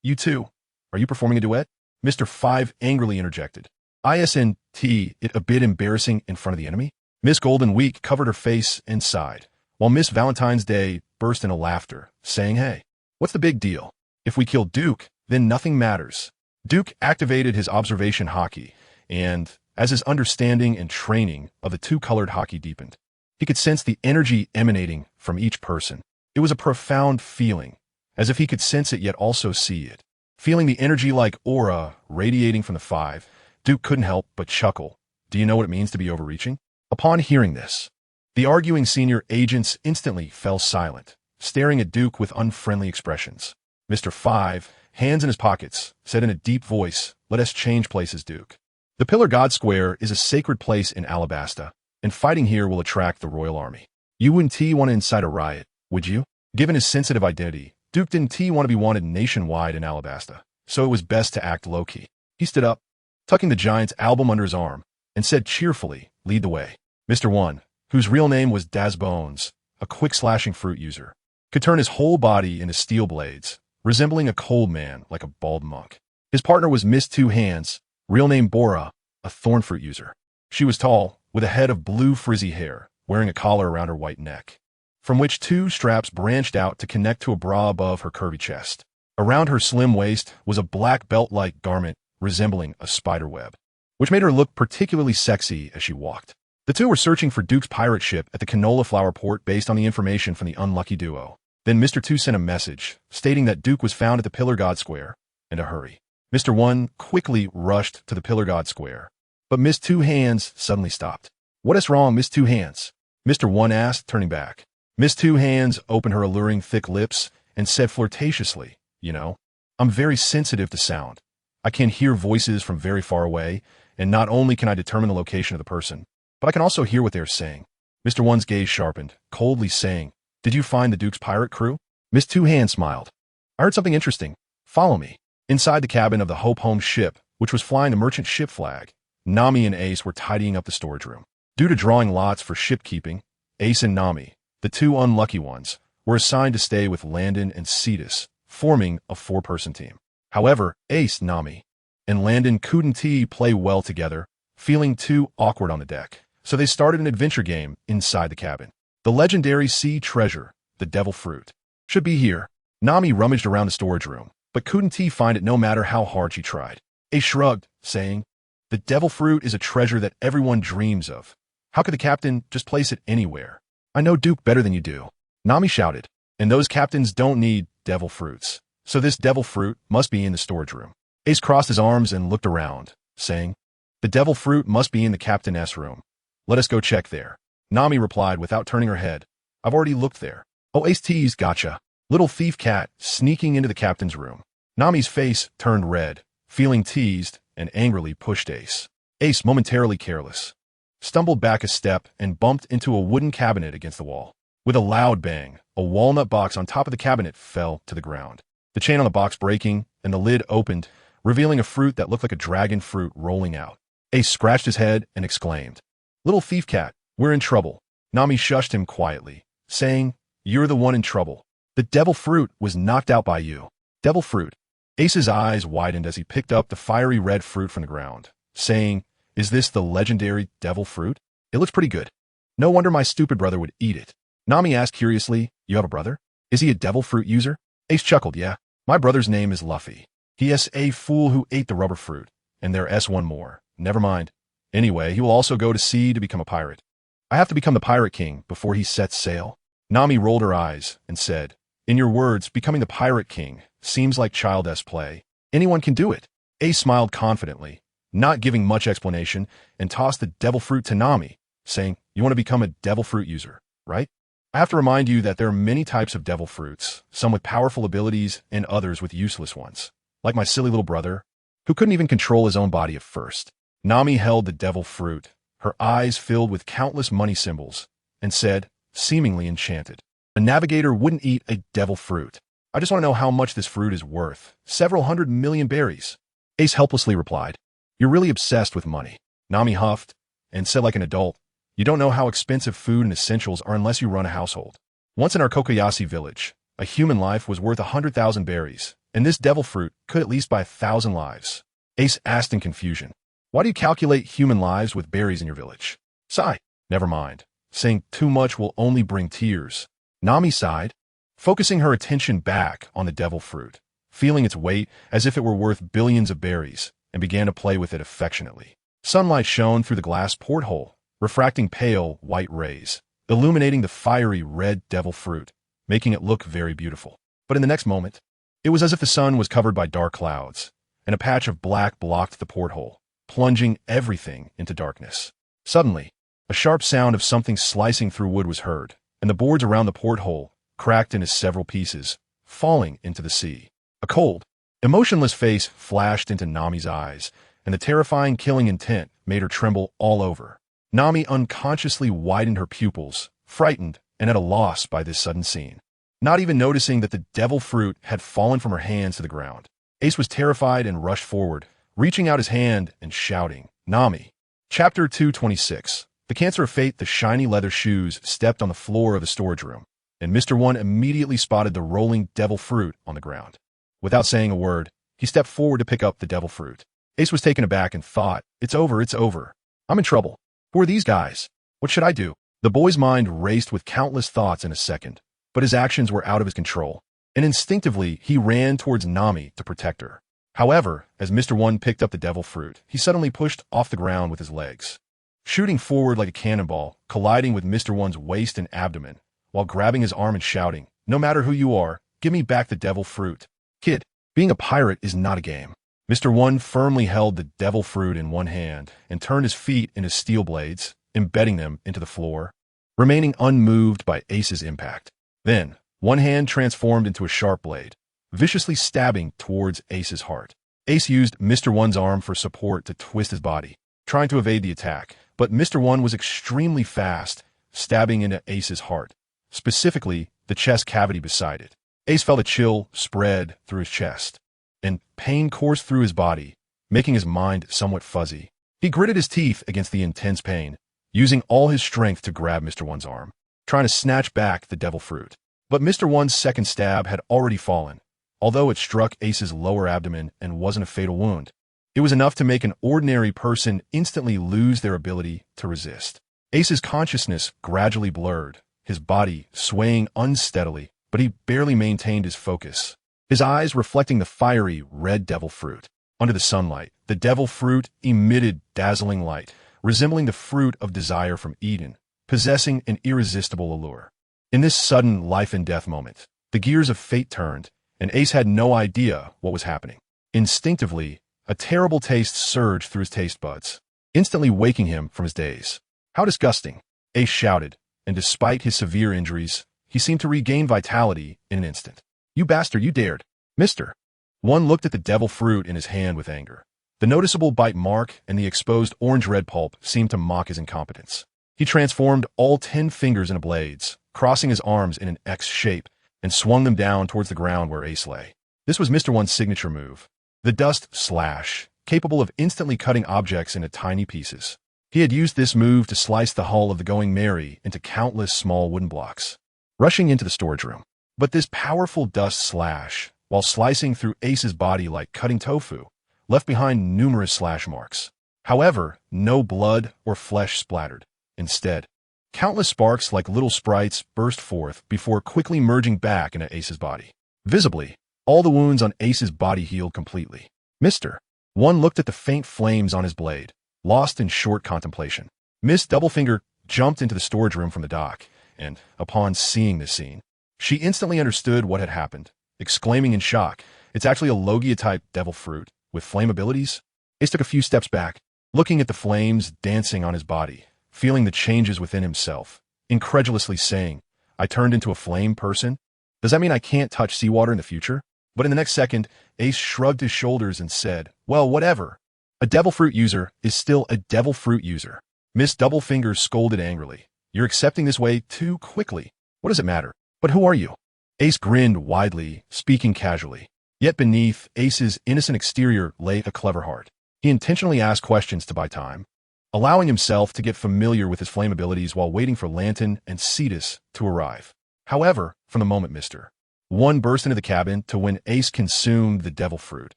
you two, are you performing a duet? Mr. 5 angrily interjected. Isn't it a bit embarrassing in front of the enemy? Miss Golden Week covered her face and sighed, while Miss Valentine's Day burst into laughter, saying, hey, what's the big deal? If we kill Duke, then nothing matters. Duke activated his observation Haki, and as his understanding and training of the 2-colored Haki deepened, he could sense the energy emanating from each person. It was a profound feeling, as if he could sense it yet also see it. Feeling the energy like aura radiating from the 5, Duke couldn't help but chuckle. Do you know what it means to be overreaching? Upon hearing this, the arguing senior agents instantly fell silent, staring at Duke with unfriendly expressions. Mr. 5, hands in his pockets, said in a deep voice, let us change places, Duke. The Pillar God Square is a sacred place in Alabasta, and fighting here will attract the royal army. You wouldn't want to incite a riot, would you? Given his sensitive identity, Duke didn't want to be wanted nationwide in Alabasta, so it was best to act low-key. He stood up, tucking the Giant's album under his arm, and said cheerfully, lead the way. Mr. 1, whose real name was Daz Bones, a quick slashing fruit user, could turn his whole body into steel blades, resembling a cold man like a bald monk. His partner was Miss 2 Hands, real name Bora, a thorn fruit user. She was tall, with a head of blue frizzy hair, wearing a collar around her white neck, from which 2 straps branched out to connect to a bra above her curvy chest. Around her slim waist was a black belt-like garment resembling a spider web, which made her look particularly sexy as she walked. The 2 were searching for Duke's pirate ship at the Canola Flower Port based on the information from the unlucky duo. Then Mr. 2 sent a message, stating that Duke was found at the Pillar God Square, in a hurry. Mr. 1 quickly rushed to the Pillar God Square, but Miss 2 Hands suddenly stopped. What is wrong, Miss 2 Hands? Mr. 1 asked, turning back. Miss 2 Hands opened her alluring thick lips and said flirtatiously, you know, I'm very sensitive to sound. I can hear voices from very far away, and not only can I determine the location of the person, but I can also hear what they are saying. Mr. 1's gaze sharpened, coldly saying, did you find the Duke's pirate crew? Miss 2 Hands smiled. I heard something interesting. Follow me. Inside the cabin of the Hope Home ship, which was flying the merchant ship flag, Nami and Ace were tidying up the storage room. Due to drawing lots for shipkeeping, Ace and Nami, the 2 unlucky ones, were assigned to stay with Landon and Cetus, forming a 4-person team. However, Ace, Nami, and Landon couldn't play well together, feeling too awkward on the deck. So they started an adventure game inside the cabin. The legendary sea treasure, the devil fruit, should be here. Nami rummaged around the storage room, but couldn't find it no matter how hard she tried. Ace shrugged, saying, "The devil fruit is a treasure that everyone dreams of. How could the captain just place it anywhere?" "I know Duke better than you do," Nami shouted, "and those captains don't need devil fruits. So this devil fruit must be in the storage room." Ace crossed his arms and looked around, saying, "The devil fruit must be in the captain's room. Let us go check there." Nami replied without turning her head, "I've already looked there." "Oh, Ace teased, gotcha." Little thief cat sneaking into the captain's room. Nami's face turned red, feeling teased, and angrily pushed Ace. Ace, momentarily careless, stumbled back a step and bumped into a wooden cabinet against the wall. With a loud bang, a walnut box on top of the cabinet fell to the ground, the chain on the box breaking, and the lid opened, revealing a fruit that looked like a dragon fruit rolling out. Ace scratched his head and exclaimed, "Little thief cat, we're in trouble." Nami shushed him quietly, saying, "You're the one in trouble. The devil fruit was knocked out by you." "Devil fruit?" Ace's eyes widened as he picked up the fiery red fruit from the ground, saying, "Is this the legendary devil fruit? It looks pretty good. No wonder my stupid brother would eat it." Nami asked curiously, "You have a brother? Is he a devil fruit user?" Ace chuckled, "Yeah. My brother's name is Luffy. He is a fool who ate the rubber fruit, and there's one more. Never mind. Anyway, he will also go to sea to become a pirate. I have to become the pirate king before he sets sail." Nami rolled her eyes and said, "In your words, becoming the pirate king seems like childish play. Anyone can do it." Ace smiled confidently, not giving much explanation, and tossed the devil fruit to Nami, saying, "You want to become a devil fruit user, right? I have to remind you that there are many types of devil fruits, some with powerful abilities and others with useless ones, like my silly little brother, who couldn't even control his own body at first." Nami held the devil fruit, her eyes filled with countless money symbols, and said, seemingly enchanted, "A navigator wouldn't eat a devil fruit. I just want to know how much this fruit is worth. Several 100 million berries." Ace helplessly replied, "You're really obsessed with money." Nami huffed and said like an adult, "You don't know how expensive food and essentials are unless you run a household. Once in our Kokoyashi village, a human life was worth 100,000 berries, and this devil fruit could at least buy 1,000 lives." Ace asked in confusion, "Why do you calculate human lives with berries in your village?" "Sigh. Never mind. Saying too much will only bring tears." Nami sighed, focusing her attention back on the devil fruit, feeling its weight as if it were worth billions of berries, and began to play with it affectionately. Sunlight shone through the glass porthole, refracting pale white rays, illuminating the fiery red devil fruit, making it look very beautiful. But in the next moment, it was as if the sun was covered by dark clouds, and a patch of black blocked the porthole, plunging everything into darkness. Suddenly, a sharp sound of something slicing through wood was heard, and the boards around the porthole cracked into several pieces, falling into the sea. A cold, emotionless face flashed into Nami's eyes, and the terrifying killing intent made her tremble all over. Nami unconsciously widened her pupils, frightened and at a loss by this sudden scene, not even noticing that the devil fruit had fallen from her hands to the ground. Ace was terrified and rushed forward, reaching out his hand and shouting, "Nami!" Chapter 226. The Cancer of Fate. The shiny leather shoes stepped on the floor of the storage room, and Mr. One immediately spotted the rolling devil fruit on the ground. Without saying a word, he stepped forward to pick up the devil fruit. Ace was taken aback and thought, it's over. I'm in trouble. Who are these guys? What should I do?" The boy's mind raced with countless thoughts in a second, but his actions were out of his control, and instinctively he ran towards Nami to protect her. However, as Mr. One picked up the devil fruit, he suddenly pushed off the ground with his legs, shooting forward like a cannonball, colliding with Mr. One's waist and abdomen, while grabbing his arm and shouting, "No matter who you are, give me back the devil fruit. Kid, being a pirate is not a game." Mr. One firmly held the devil fruit in one hand and turned his feet into steel blades, embedding them into the floor, remaining unmoved by Ace's impact. Then, one hand transformed into a sharp blade, viciously stabbing towards Ace's heart. Ace used Mr. One's arm for support to twist his body, trying to evade the attack, but Mr. One was extremely fast, stabbing into Ace's heart, specifically the chest cavity beside it. Ace felt a chill spread through his chest, and pain coursed through his body, making his mind somewhat fuzzy. He gritted his teeth against the intense pain, using all his strength to grab Mr. One's arm, trying to snatch back the devil fruit. But Mr. One's second stab had already fallen, although it struck Ace's lower abdomen and wasn't a fatal wound. It was enough to make an ordinary person instantly lose their ability to resist. Ace's consciousness gradually blurred, his body swaying unsteadily, but he barely maintained his focus, his eyes reflecting the fiery red devil fruit. Under the sunlight, the devil fruit emitted dazzling light, resembling the fruit of desire from Eden, possessing an irresistible allure. In this sudden life-and-death moment, the gears of fate turned, and Ace had no idea what was happening. Instinctively, a terrible taste surged through his taste buds, instantly waking him from his daze. "How disgusting!" Ace shouted, and despite his severe injuries, he seemed to regain vitality in an instant. "You bastard, you dared!" "Mister!" One looked at the devil fruit in his hand with anger. The noticeable bite mark and the exposed orange-red pulp seemed to mock his incompetence. He transformed all 10 fingers into blades, crossing his arms in an X shape, and swung them down towards the ground where Ace lay. This was Mr. One's signature move, the dust slash, capable of instantly cutting objects into tiny pieces. He had used this move to slice the hull of the Going Merry into countless small wooden blocks, rushing into the storage room. But this powerful dust slash, while slicing through Ace's body like cutting tofu, left behind numerous slash marks. However, no blood or flesh splattered. Instead, countless sparks like little sprites burst forth before quickly merging back into Ace's body. Visibly, all the wounds on Ace's body healed completely. "Mister!" One looked at the faint flames on his blade, lost in short contemplation. Miss Doublefinger jumped into the storage room from the dock, and, upon seeing this scene, she instantly understood what had happened, exclaiming in shock, "It's actually a Logia-type devil fruit with flame abilities?" Ace took a few steps back, looking at the flames dancing on his body, feeling the changes within himself, incredulously saying, "I turned into a flame person? Does that mean I can't touch seawater in the future?" But in the next second, Ace shrugged his shoulders and said, "Well, whatever. A devil fruit user is still a devil fruit user." Miss Doublefinger scolded angrily. "You're accepting this way too quickly. What does it matter? But who are you?" Ace grinned widely, speaking casually. Yet beneath Ace's innocent exterior lay a clever heart. He intentionally asked questions to buy time, allowing himself to get familiar with his flame abilities while waiting for Lantern and Cetus to arrive. However, from the moment Mr. One burst into the cabin to when Ace consumed the devil fruit,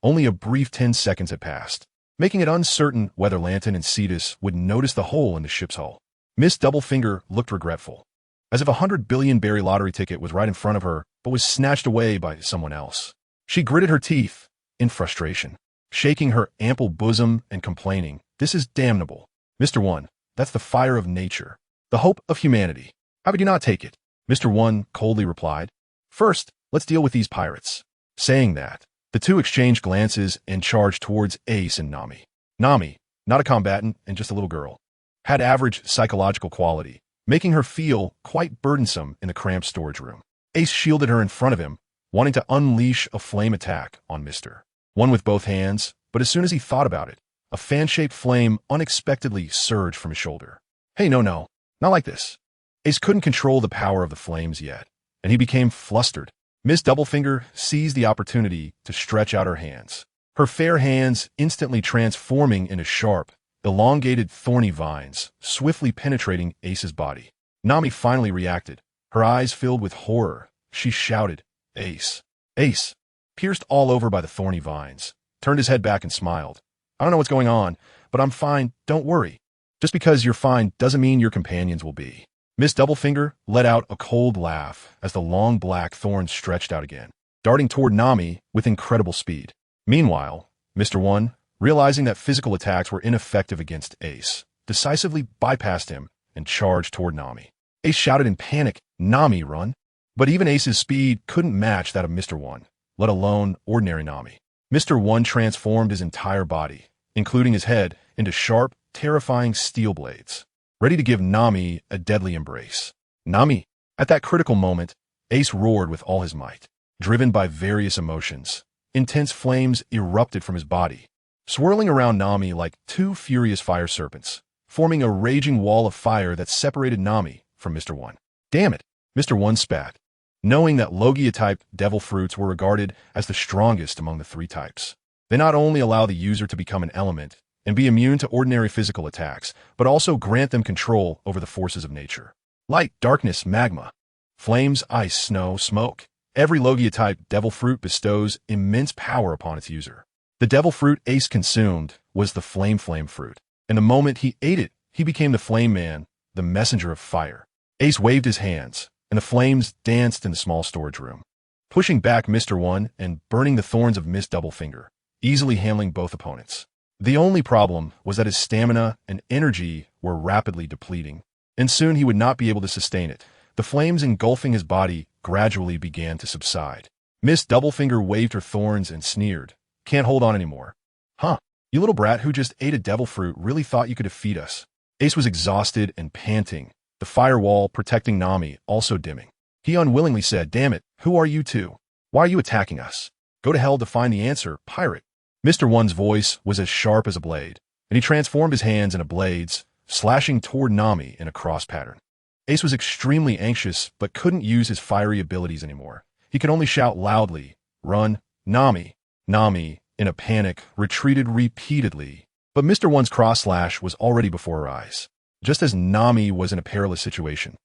only a brief 10 seconds had passed, making it uncertain whether Lantern and Cetus would notice the hole in the ship's hull. Miss Doublefinger looked regretful, as if a 100 billion berry lottery ticket was right in front of her but was snatched away by someone else. She gritted her teeth in frustration, shaking her ample bosom and complaining, "This is damnable. Mr. One, that's the fire of nature, the hope of humanity. How could you not take it?" Mr. One coldly replied, "First, let's deal with these pirates." Saying that, the two exchanged glances and charged towards Ace and Nami. Nami, not a combatant and just a little girl, had average psychological quality, making her feel quite burdensome in the cramped storage room. Ace shielded her in front of him, wanting to unleash a flame attack on Mr. One with both hands, but as soon as he thought about it, a fan-shaped flame unexpectedly surged from his shoulder. "Hey, no, not like this." Ace couldn't control the power of the flames yet, and he became flustered. Miss Doublefinger seized the opportunity to stretch out her hands, her fair hands instantly transforming into sharp, elongated thorny vines, swiftly penetrating Ace's body. Nami finally reacted, her eyes filled with horror. She shouted, "Ace!" Ace, pierced all over by the thorny vines, turned his head back and smiled. "I don't know what's going on, but I'm fine, don't worry. Just because you're fine doesn't mean your companions will be." Miss Doublefinger let out a cold laugh as the long black thorns stretched out again, darting toward Nami with incredible speed. Meanwhile, Mr. One, realizing that physical attacks were ineffective against Ace, decisively bypassed him and charged toward Nami. Ace shouted in panic, "Nami, run!" But even Ace's speed couldn't match that of Mr. One, let alone ordinary Nami. Mr. One transformed his entire body, including his head, into sharp, terrifying steel blades, ready to give Nami a deadly embrace. "Nami!" At that critical moment, Ace roared with all his might. Driven by various emotions, intense flames erupted from his body, swirling around Nami like two furious fire serpents, forming a raging wall of fire that separated Nami from Mr. One. "Damn it!" Mr. One spat, knowing that Logia-type devil fruits were regarded as the strongest among the 3 types. They not only allow the user to become an element and be immune to ordinary physical attacks, but also grant them control over the forces of nature. Light, darkness, magma, flames, ice, snow, smoke. Every Logia-type devil fruit bestows immense power upon its user. The devil fruit Ace consumed was the flame fruit, and the moment he ate it, he became the Flame Man, the messenger of fire. Ace waved his hands, and the flames danced in the small storage room, pushing back Mr. One and burning the thorns of Miss Doublefinger, easily handling both opponents. The only problem was that his stamina and energy were rapidly depleting, and soon he would not be able to sustain it. The flames engulfing his body gradually began to subside. Miss Doublefinger waved her thorns and sneered. Can't hold on anymore. Huh, you little brat who just ate a devil fruit really thought you could defeat us. Ace was exhausted and panting, the firewall protecting Nami also dimming. He unwillingly said, damn it, who are you two? Why are you attacking us? Go to hell to find the answer, pirate. Mr. One's voice was as sharp as a blade, and he transformed his hands into blades, slashing toward Nami in a cross pattern. Ace was extremely anxious, but couldn't use his fiery abilities anymore. He could only shout loudly, run, Nami. Nami, in a panic, retreated repeatedly, but Mr. One's cross slash was already before her eyes. Just as Nami was in a perilous situation,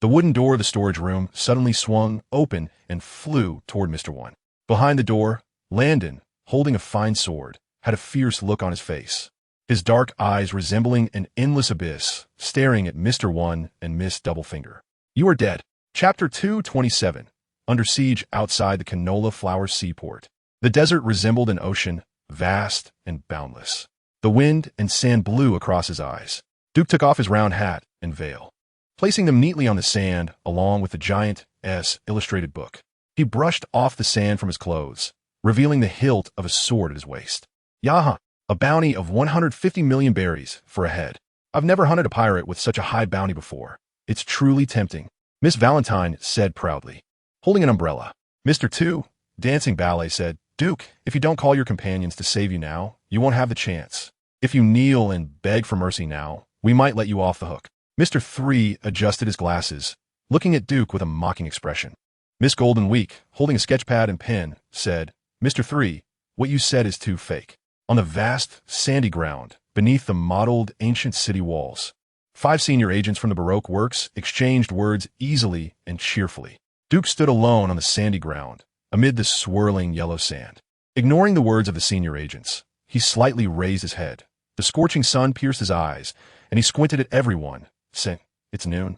the wooden door of the storage room suddenly swung open and flew toward Mr. One. Behind the door, Landon, holding a fine sword, had a fierce look on his face, his dark eyes resembling an endless abyss, staring at Mr. One and Miss Doublefinger. You are dead. Chapter 227. Under siege outside the Canola Flower Seaport. The desert resembled an ocean, vast and boundless. The wind and sand blew across his eyes. Duke took off his round hat and veil, placing them neatly on the sand along with the giant S illustrated book. He brushed off the sand from his clothes, revealing the hilt of a sword at his waist. Yaha, a bounty of 150 million berries for a head. I've never hunted a pirate with such a high bounty before. It's truly tempting, Miss Valentine said proudly, holding an umbrella. Mr. Two, dancing ballet, said, Duke, if you don't call your companions to save you now, you won't have the chance. If you kneel and beg for mercy now, we might let you off the hook. Mr. Three adjusted his glasses, looking at Duke with a mocking expression. Miss Golden Week, holding a sketchpad and pen, said, Mr. Three, what you said is too fake. On the vast, sandy ground, beneath the mottled ancient city walls, 5 senior agents from the Baroque works exchanged words easily and cheerfully. Duke stood alone on the sandy ground, amid the swirling yellow sand. Ignoring the words of the senior agents, he slightly raised his head. The scorching sun pierced his eyes, and he squinted at everyone, saying, It's noon.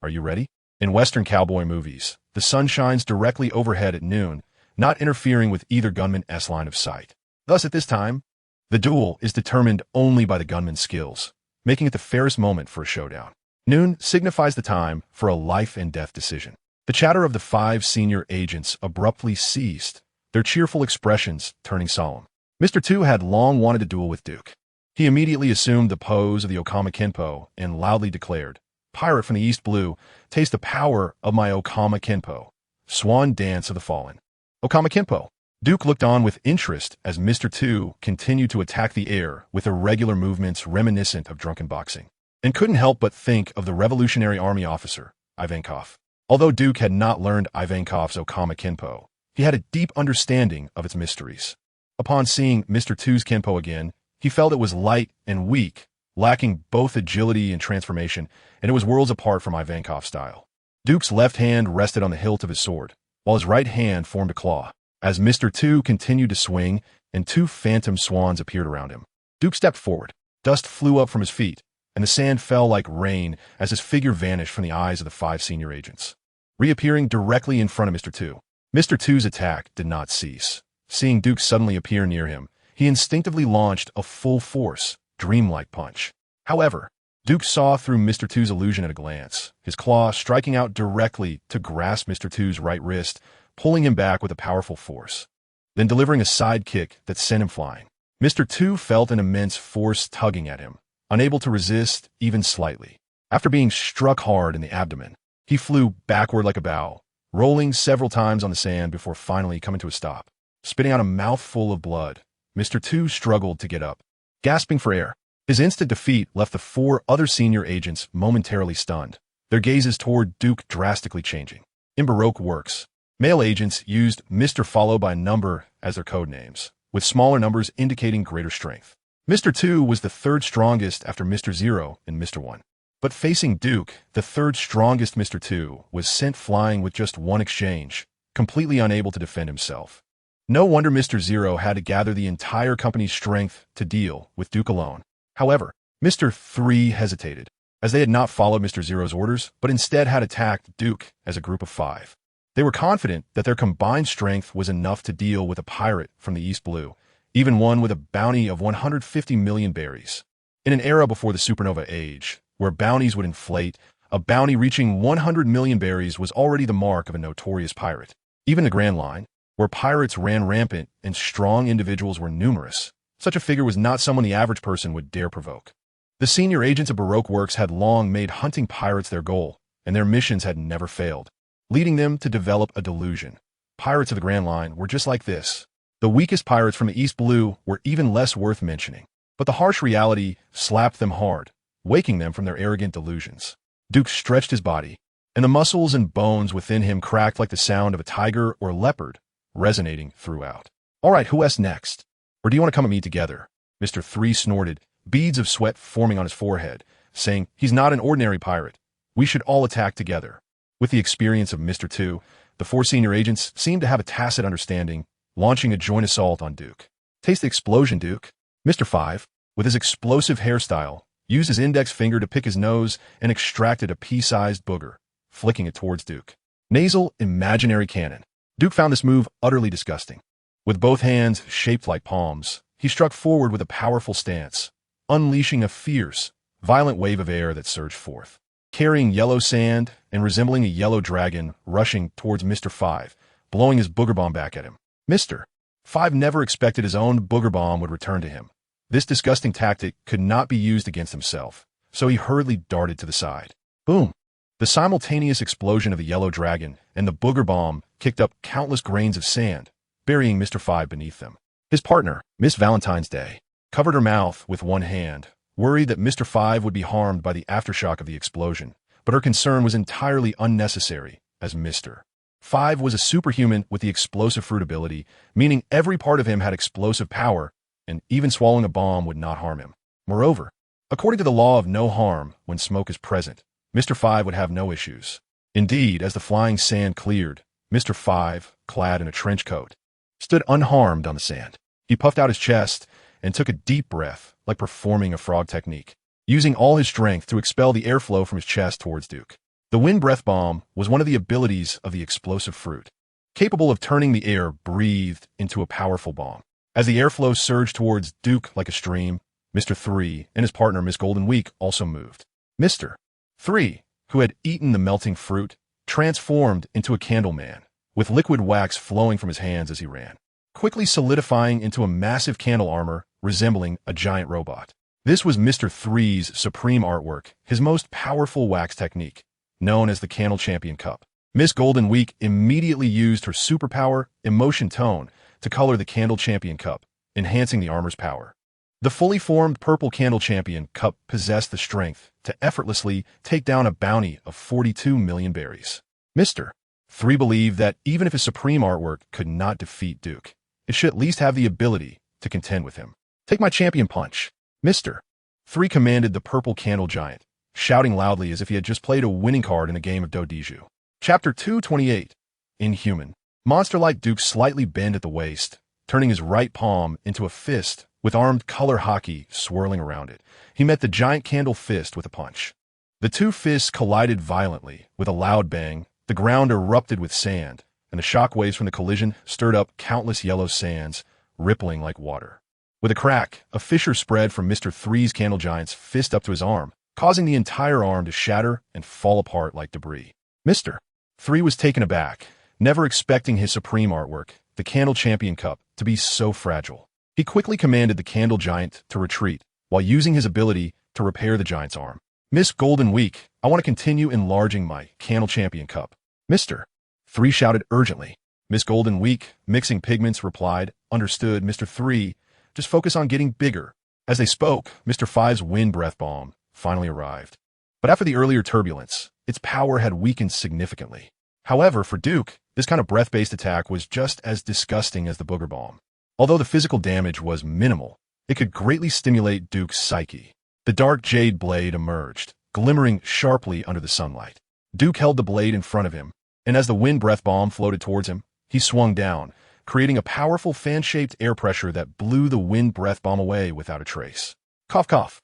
Are you ready? In Western cowboy movies, the sun shines directly overhead at noon, not interfering with either gunman's line of sight. Thus, at this time, the duel is determined only by the gunman's skills, making it the fairest moment for a showdown. Noon signifies the time for a life-and-death decision. The chatter of the 5 senior agents abruptly ceased, their cheerful expressions turning solemn. Mr. Two had long wanted to duel with Duke. He immediately assumed the pose of the Okama Kenpo and loudly declared, Pirate from the East Blue, taste the power of my Okama Kenpo, Swan Dance of the Fallen. Okama Kenpo. Duke looked on with interest as Mr. Two continued to attack the air with irregular movements reminiscent of drunken boxing, and couldn't help but think of the Revolutionary Army officer, Ivankov. Although Duke had not learned Ivankov's Okama Kenpo, he had a deep understanding of its mysteries. Upon seeing Mr. Two's Kenpo again, he felt it was light and weak, lacking both agility and transformation, and it was worlds apart from Ivankov's style. Duke's left hand rested on the hilt of his sword, while his right hand formed a claw. As Mr. Two continued to swing, and 2 phantom swans appeared around him, Duke stepped forward. Dust flew up from his feet, and the sand fell like rain as his figure vanished from the eyes of the 5 senior agents, reappearing directly in front of Mr. Two. Mr. Two's attack did not cease. Seeing Duke suddenly appear near him, he instinctively launched a full-force, dreamlike punch. However, Duke saw through Mr. Two's illusion at a glance, his claw striking out directly to grasp Mr. Two's right wrist, pulling him back with a powerful force, then delivering a side kick that sent him flying. Mr. Two felt an immense force tugging at him, unable to resist even slightly. After being struck hard in the abdomen, he flew backward like a bow, rolling several times on the sand before finally coming to a stop. Spitting out a mouthful of blood, Mr. Two struggled to get up, gasping for air. His instant defeat left the 4 other senior agents momentarily stunned, their gazes toward Duke drastically changing. In Baroque works, male agents used Mr. followed by number as their code names, with smaller numbers indicating greater strength. Mr. Two was the 3rd strongest after Mr. Zero and Mr. One. But facing Duke, the 3rd strongest Mr. Two was sent flying with just 1 exchange, completely unable to defend himself. No wonder Mr. Zero had to gather the entire company's strength to deal with Duke alone. However, Mr. 3 hesitated, as they had not followed Mr. Zero's orders, but instead had attacked Duke as a group of 5. They were confident that their combined strength was enough to deal with a pirate from the East Blue, even one with a bounty of 150 million berries. In an era before the supernova age, where bounties would inflate, a bounty reaching 100 million berries was already the mark of a notorious pirate. Even the Grand Line, where pirates ran rampant and strong individuals were numerous, such a figure was not someone the average person would dare provoke. The senior agents of Baroque Works had long made hunting pirates their goal, and their missions had never failed, leading them to develop a delusion. Pirates of the Grand Line were just like this. The weakest pirates from the East Blue were even less worth mentioning, but the harsh reality slapped them hard, waking them from their arrogant delusions. Duke stretched his body, and the muscles and bones within him cracked like the sound of a tiger or leopard, resonating throughout. All right, who asks next? Or do you want to come at me together? Mr. 3 snorted, beads of sweat forming on his forehead, saying, he's not an ordinary pirate. We should all attack together. With the experience of Mr. 2, the 4 senior agents seemed to have a tacit understanding, launching a joint assault on Duke. Taste the explosion, Duke. Mr. 5, with his explosive hairstyle, used his index finger to pick his nose and extracted a pea-sized booger, flicking it towards Duke. Nasal imaginary cannon. Duke found this move utterly disgusting. With both hands shaped like palms, he struck forward with a powerful stance, unleashing a fierce, violent wave of air that surged forth. Carrying yellow sand and resembling a yellow dragon rushing towards Mr. 5, blowing his booger bomb back at him. Mr. 5 never expected his own booger bomb would return to him. This disgusting tactic could not be used against himself, so he hurriedly darted to the side. Boom! The simultaneous explosion of the yellow dragon and the booger bomb kicked up countless grains of sand, burying Mr. 5 beneath them. His partner, Miss Valentine's Day, covered her mouth with one hand, worried that Mr. 5 would be harmed by the aftershock of the explosion, but her concern was entirely unnecessary, as Mr. 5 was a superhuman with the explosive fruit ability, meaning every part of him had explosive power, and even swallowing a bomb would not harm him. Moreover, according to the law of no harm when smoke is present, Mr. 5 would have no issues. Indeed, as the flying sand cleared, Mr. 5, clad in a trench coat, stood unharmed on the sand. He puffed out his chest and took a deep breath, like performing a frog technique, using all his strength to expel the airflow from his chest towards Duke. The wind breath bomb was one of the abilities of the explosive fruit, capable of turning the air breathed into a powerful bomb. As the airflow surged towards Duke like a stream, Mr. 3 and his partner Miss Golden Week also moved. Mr. 3, who had eaten the melting fruit, transformed into a candle man, with liquid wax flowing from his hands as he ran, quickly solidifying into a massive candle armor resembling a giant robot. This was Mr. 3's supreme artwork, his most powerful wax technique, known as the Candle Champion Cup. Miss Golden Week immediately used her superpower, Emotion Tone, to color the Candle Champion Cup, enhancing the armor's power. The fully formed purple Candle Champion Cup possessed the strength to effortlessly take down a bounty of 42 million berries. Mr. 3 believed that even if his supreme artwork could not defeat Duke, it should at least have the ability to contend with him. Take my champion punch. Mr. 3 commanded the purple candle giant, shouting loudly as if he had just played a winning card in a game of Dodiju. Chapter 228. Inhuman. Monster-like Duke slightly bent at the waist, turning his right palm into a fist with armed color Haki swirling around it. He met the giant candle fist with a punch. The two fists collided violently. With a loud bang, the ground erupted with sand, and the shock waves from the collision stirred up countless yellow sands, rippling like water. With a crack, a fissure spread from Mr. 3's candle giant's fist up to his arm, causing the entire arm to shatter and fall apart like debris. Mr. 3 was taken aback, never expecting his supreme artwork, the Candle Champion Cup, to be so fragile. He quickly commanded the candle giant to retreat, while using his ability to repair the giant's arm. Miss Golden Week, I want to continue enlarging my Candle Champion Cup. Mr. 3 shouted urgently. Miss Golden Week, mixing pigments, replied, understood, Mr. 3, just focus on getting bigger. As they spoke, Mr. 5's wind breath bomb finally arrived. But after the earlier turbulence, its power had weakened significantly. However, for Duke, this kind of breath-based attack was just as disgusting as the booger bomb. Although the physical damage was minimal, it could greatly stimulate Duke's psyche. The dark jade blade emerged, glimmering sharply under the sunlight. Duke held the blade in front of him, and as the wind breath bomb floated towards him, he swung down, creating a powerful fan-shaped air pressure that blew the wind breath bomb away without a trace. Cough, cough.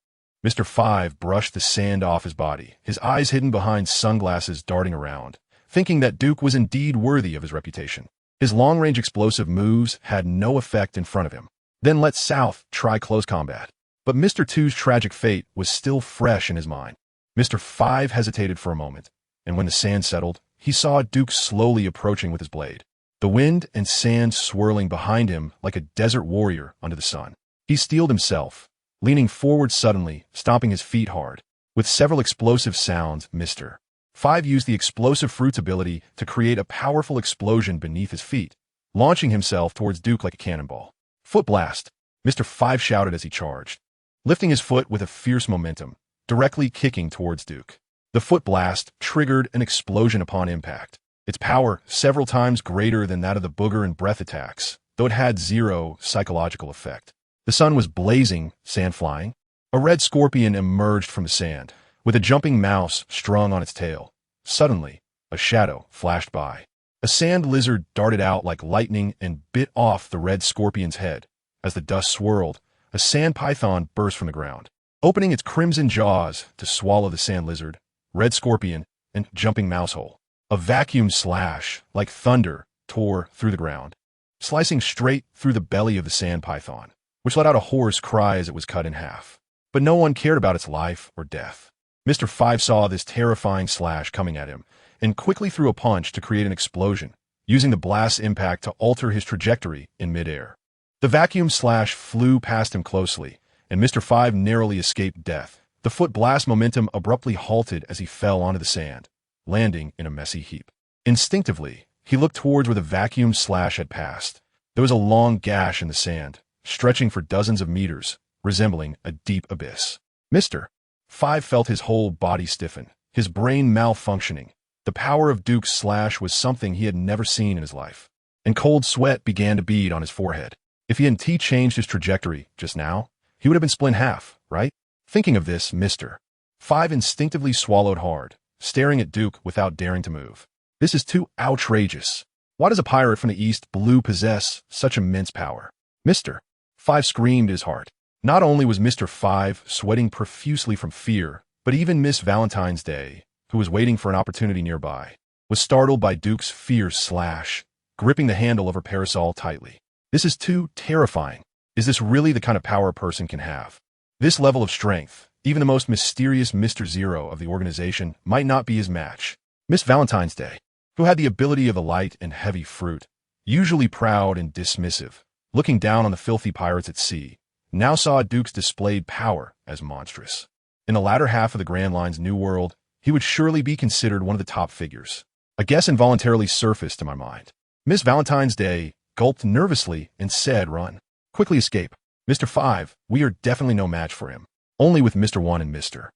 Mr. 5 brushed the sand off his body, his eyes hidden behind sunglasses darting around, thinking that Duke was indeed worthy of his reputation. His long-range explosive moves had no effect in front of him. Then let South try close combat. But Mr. 2's tragic fate was still fresh in his mind. Mr. 5 hesitated for a moment, and when the sand settled, he saw Duke slowly approaching with his blade. The wind and sand swirling behind him like a desert warrior under the sun. He steeled himself, leaning forward suddenly, stomping his feet hard. With several explosive sounds, Mr. 5 used the explosive fruit's ability to create a powerful explosion beneath his feet, launching himself towards Duke like a cannonball. Foot blast! Mr. 5 shouted as he charged, lifting his foot with a fierce momentum, directly kicking towards Duke. The foot blast triggered an explosion upon impact, its power several times greater than that of the booger and breath attacks, though it had zero psychological effect. The sun was blazing, sand flying. A red scorpion emerged from the sand, with a jumping mouse strung on its tail. Suddenly, a shadow flashed by. A sand lizard darted out like lightning and bit off the red scorpion's head. As the dust swirled, a sand python burst from the ground, opening its crimson jaws to swallow the sand lizard, red scorpion, and jumping mousehole. A vacuum slash, like thunder, tore through the ground, slicing straight through the belly of the sand python, which let out a hoarse cry as it was cut in half. But no one cared about its life or death. Mr. 5 saw this terrifying slash coming at him, and quickly threw a punch to create an explosion, using the blast's impact to alter his trajectory in midair. The vacuum slash flew past him closely, and Mr. 5 narrowly escaped death. The foot blast momentum abruptly halted as he fell onto the sand, landing in a messy heap. Instinctively, he looked towards where the vacuum slash had passed. There was a long gash in the sand, stretching for dozens of meters, resembling a deep abyss. Mr. 5 felt his whole body stiffen, his brain malfunctioning. The power of Duke's slash was something he had never seen in his life, and cold sweat began to bead on his forehead. If he hadn't changed his trajectory just now, he would have been split in half, right? Thinking of this, Mr. 5 instinctively swallowed hard, staring at Duke without daring to move. This is too outrageous. Why does a pirate from the East Blue possess such immense power? Mr. 5 screamed his heart. Not only was Mr. 5 sweating profusely from fear, but even Miss Valentine's Day, who was waiting for an opportunity nearby, was startled by Duke's fierce slash, gripping the handle of her parasol tightly. This is too terrifying. Is this really the kind of power a person can have? This level of strength, even the most mysterious Mr. Zero of the organization might not be his match. Miss Valentine's Day, who had the ability of the light and heavy fruit, usually proud and dismissive, looking down on the filthy pirates at sea, now saw Duke's displayed power as monstrous. In the latter half of the Grand Line's New World, he would surely be considered one of the top figures. A guess involuntarily surfaced in my mind. Miss Valentine's Day gulped nervously and said, "Run. Quickly escape. Mr. 5, we are definitely no match for him. Only with Mr. 1 and Mr.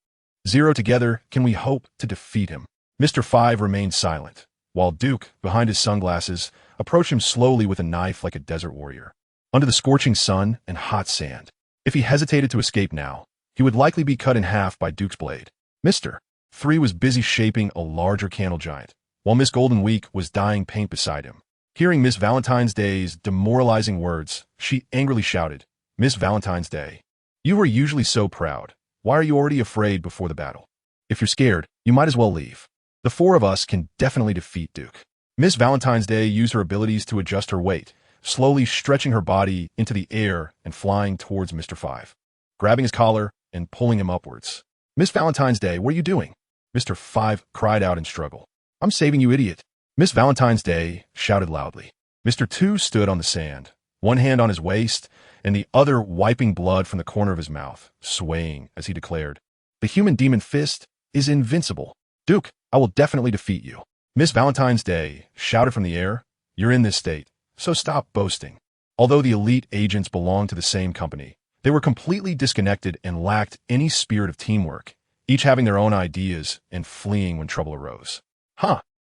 0 together can we hope to defeat him." Mr. 5 remained silent, while Duke, behind his sunglasses, approached him slowly with a knife like a desert warrior. Under the scorching sun and hot sand, if he hesitated to escape now, he would likely be cut in half by Duke's blade. Mr. 3 was busy shaping a larger candle giant, while Miss Golden Week was dyeing paint beside him. Hearing Miss Valentine's Day's demoralizing words, she angrily shouted, "Miss Valentine's Day, you were usually so proud. Why are you already afraid before the battle? If you're scared, you might as well leave. The 4 of us can definitely defeat Duke." Miss Valentine's Day used her abilities to adjust her weight, slowly stretching her body into the air and flying towards Mr. 5, grabbing his collar and pulling him upwards. "Miss Valentine's Day, what are you doing?" Mr. 5 cried out in struggle. "I'm saving you, idiot." Miss Valentine's Day shouted loudly. Mr. 2 stood on the sand, one hand on his waist and the other wiping blood from the corner of his mouth, swaying as he declared, "The human demon fist is invincible. Duke, I will definitely defeat you." Miss Valentine's Day shouted from the air, "You're in this state, so stop boasting." Although the elite agents belonged to the same company, they were completely disconnected and lacked any spirit of teamwork, each having their own ideas and fleeing when trouble arose.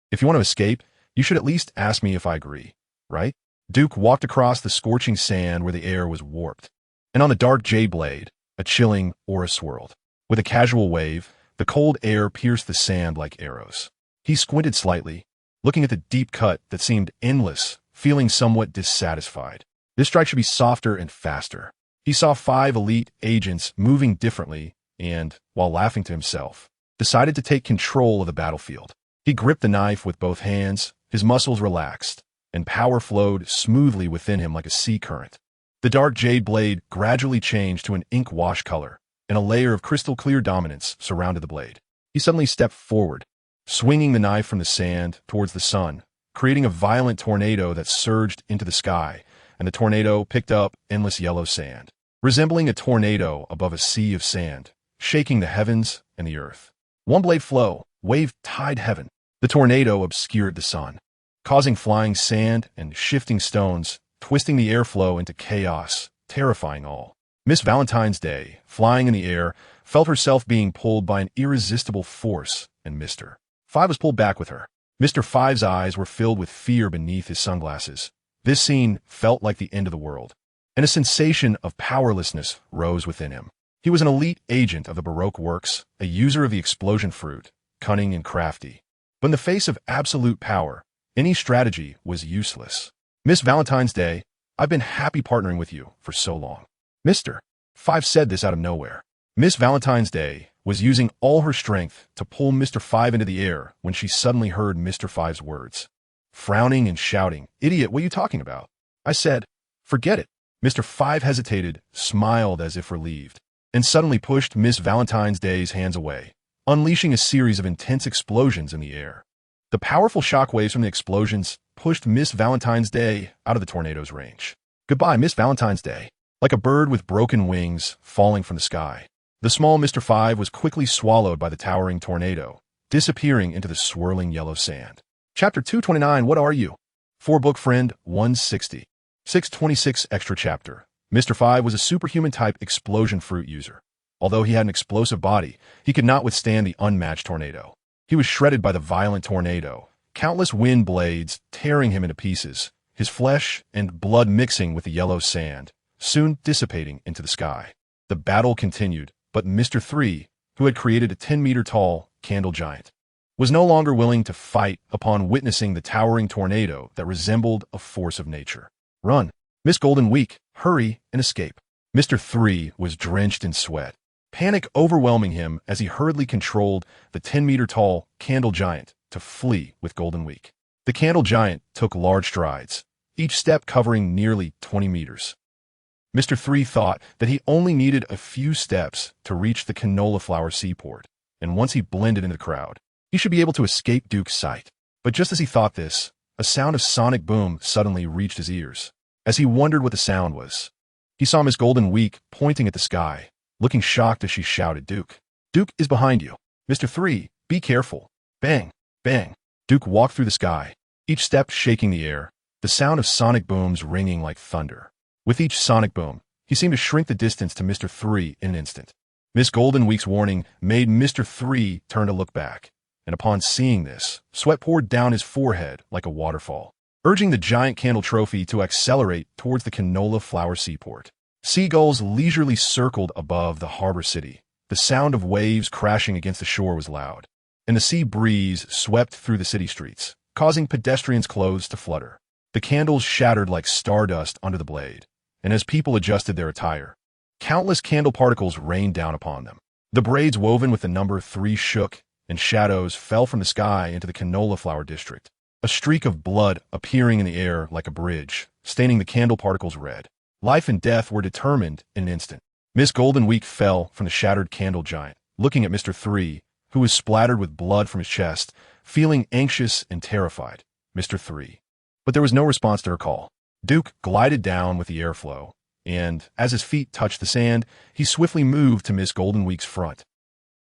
If you want to escape, you should at least ask me if I agree, right? Duke walked across the scorching sand where the air was warped, and on the dark jade blade, a chilling aura swirled. With a casual wave, the cold air pierced the sand like arrows. He squinted slightly, looking at the deep cut that seemed endless feeling somewhat dissatisfied. This strike should be softer and faster. He saw 5 elite agents moving differently and, while laughing to himself, decided to take control of the battlefield. He gripped the knife with both hands, his muscles relaxed, and power flowed smoothly within him like a sea current. The dark jade blade gradually changed to an ink wash color, and a layer of crystal-clear dominance surrounded the blade. He suddenly stepped forward, swinging the knife from the sand towards the sun, creating a violent tornado that surged into the sky, and the tornado picked up endless yellow sand, resembling a tornado above a sea of sand, shaking the heavens and the earth. One blade flow, wave tied heaven. The tornado obscured the sun, causing flying sand and shifting stones, twisting the airflow into chaos, terrifying all. Miss Valentine's Day, flying in the air, felt herself being pulled by an irresistible force, and Mr. 5 was pulled back with her. Mr. 5's eyes were filled with fear beneath his sunglasses. This scene felt like the end of the world, and a sensation of powerlessness rose within him. He was an elite agent of the Baroque works, a user of the explosion fruit, cunning and crafty. But in the face of absolute power, any strategy was useless. Miss Valentine's Day, I've been happy partnering with you for so long. Mr. 5 said this out of nowhere. Miss Valentine's Day was using all her strength to pull Mr. 5 into the air when she suddenly heard Mr. 5's words. Frowning and shouting, "Idiot, what are you talking about?" I said, "Forget it." Mr. 5 hesitated, smiled as if relieved, and suddenly pushed Miss Valentine's Day's hands away, unleashing a series of intense explosions in the air. The powerful shockwaves from the explosions pushed Miss Valentine's Day out of the tornado's range. Goodbye, Miss Valentine's Day. Like a bird with broken wings falling from the sky, the small Mr. 5 was quickly swallowed by the towering tornado, disappearing into the swirling yellow sand. Chapter 229, What Are You? 4-book friend 160. 626 extra chapter. Mr. 5 was a superhuman-type explosion fruit user. Although he had an explosive body, he could not withstand the unmatched tornado. He was shredded by the violent tornado, countless wind blades tearing him into pieces, his flesh and blood mixing with the yellow sand, soon dissipating into the sky. The battle continued, but Mr. 3, who had created a 10-meter-tall candle giant, was no longer willing to fight upon witnessing the towering tornado that resembled a force of nature. Run, Miss Golden Week, hurry and escape. Mr. 3 was drenched in sweat, panic overwhelming him as he hurriedly controlled the 10-meter-tall candle giant to flee with Golden Week. The candle giant took large strides, each step covering nearly 20 meters. Mr. 3 thought that he only needed a few steps to reach the canola flower seaport, and once he blended into the crowd, he should be able to escape Duke's sight. But just as he thought this, a sound of sonic boom suddenly reached his ears. As he wondered what the sound was, he saw Miss Golden Week pointing at the sky, looking shocked as she shouted, "Duke! Duke is behind you! Mr. 3, be careful!" Bang! Bang! Duke walked through the sky, each step shaking the air, the sound of sonic booms ringing like thunder. With each sonic boom, he seemed to shrink the distance to Mr. 3 in an instant. Miss Golden Week's warning made Mr. 3 turn to look back, and upon seeing this, sweat poured down his forehead like a waterfall, urging the giant candle trophy to accelerate towards the canola flower seaport. Seagulls leisurely circled above the harbor city. The sound of waves crashing against the shore was loud, and the sea breeze swept through the city streets, causing pedestrians' clothes to flutter. The candles shattered like stardust under the blade, and as people adjusted their attire, countless candle particles rained down upon them. The braids woven with the number 3 shook, and shadows fell from the sky into the canola flower district, a streak of blood appearing in the air like a bridge, staining the candle particles red. Life and death were determined in an instant. Miss Golden Week fell from the shattered candle giant, looking at Mr. 3, who was splattered with blood from his chest, feeling anxious and terrified. Mr. 3. But there was no response to her call. Duke glided down with the airflow, and, as his feet touched the sand, he swiftly moved to Miss Golden Week's front.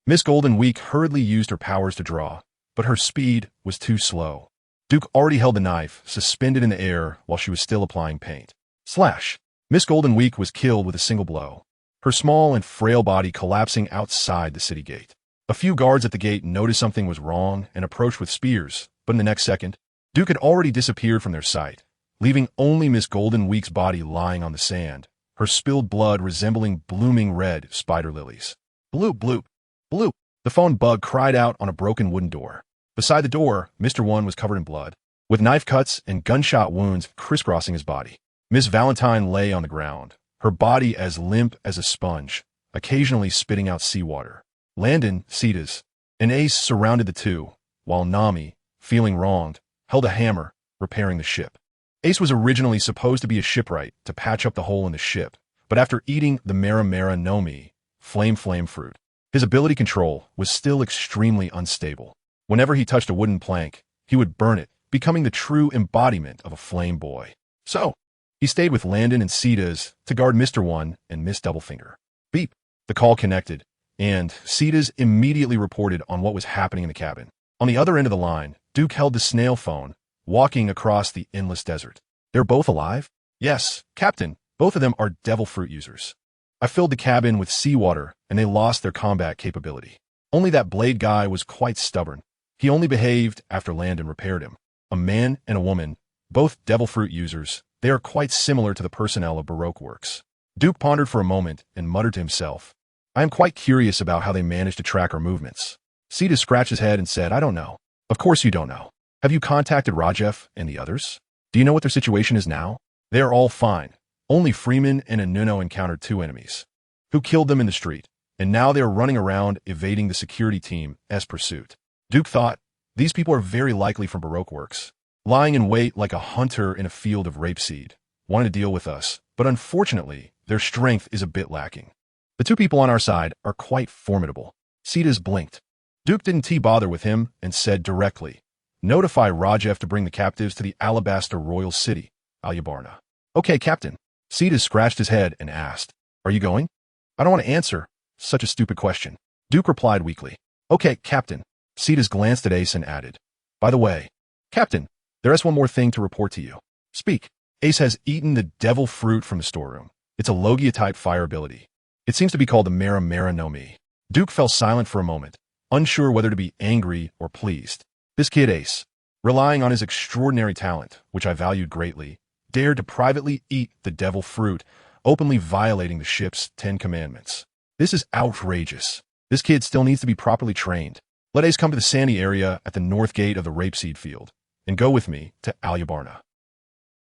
Miss Golden Week hurriedly used her powers to draw, but her speed was too slow. Duke already held the knife, suspended in the air while she was still applying paint. Slash! Miss Golden Week was killed with a single blow, her small and frail body collapsing outside the city gate. A few guards at the gate noticed something was wrong and approached with spears, but in the next second, Duke had already disappeared from their sight, leaving only Miss Golden Week's body lying on the sand, her spilled blood resembling blooming red spider lilies. Bloop, bloop, bloop. The phone bug cried out on a broken wooden door. Beside the door, Mr. 1 was covered in blood. with knife cuts and gunshot wounds crisscrossing his body. Miss Valentine lay on the ground, her body as limp as a sponge, occasionally spitting out seawater. Landon, Cetas, and Ace surrounded the two, while Nami, feeling wronged, held a hammer, repairing the ship. Ace was originally supposed to be a shipwright to patch up the hole in the ship, but after eating the Mera Mera no Mi, flame fruit, his ability control was still extremely unstable. Whenever he touched a wooden plank, he would burn it, becoming the true embodiment of a flame boy. So, he stayed with Landon and Cetas to guard Mr. One and Miss Doublefinger. Beep. The call connected, and Cetas immediately reported on what was happening in the cabin. On the other end of the line, Duke held the snail phone, walking across the endless desert. They're both alive? Yes, Captain. Both of them are devil fruit users. I filled the cabin with seawater, and they lost their combat capability. Only that Blade guy was quite stubborn. He only behaved after Landon repaired him. A man and a woman, both devil fruit users, they are quite similar to the personnel of Baroque Works. Duke pondered for a moment and muttered to himself, I am quite curious about how they managed to track our movements. Cetas scratched his head and said, I don't know. Of course you don't know. Have you contacted Rajef and the others? Do you know what their situation is now? They are all fine. Only Freeman and Anuno encountered two enemies, who killed them in the street, and now they are running around evading the security team as pursuit. Duke thought, these people are very likely from Baroque Works, lying in wait like a hunter in a field of rapeseed, wanting to deal with us, but unfortunately, their strength is a bit lacking. The two people on our side are quite formidable. Cetas blinked. Duke didn't bother with him and said directly, notify Rajef to bring the captives to the Alabaster Royal City, Alyabarna. Okay, Captain. Cetas scratched his head and asked, are you going? I don't want to answer such a stupid question. Duke replied weakly. Okay, Captain. Cetas glanced at Ace and added, by the way, Captain, there is one more thing to report to you. Speak. Ace has eaten the devil fruit from the storeroom. It's a Logia-type fire ability. It seems to be called the Mera Mera no Mi. Duke fell silent for a moment, unsure whether to be angry or pleased. This kid Ace, relying on his extraordinary talent, which I valued greatly, dared to privately eat the devil fruit, openly violating the ship's 10 commandments. This is outrageous. This kid still needs to be properly trained. Let Ace come to the sandy area at the north gate of the rapeseed field, and go with me to Alyabarna.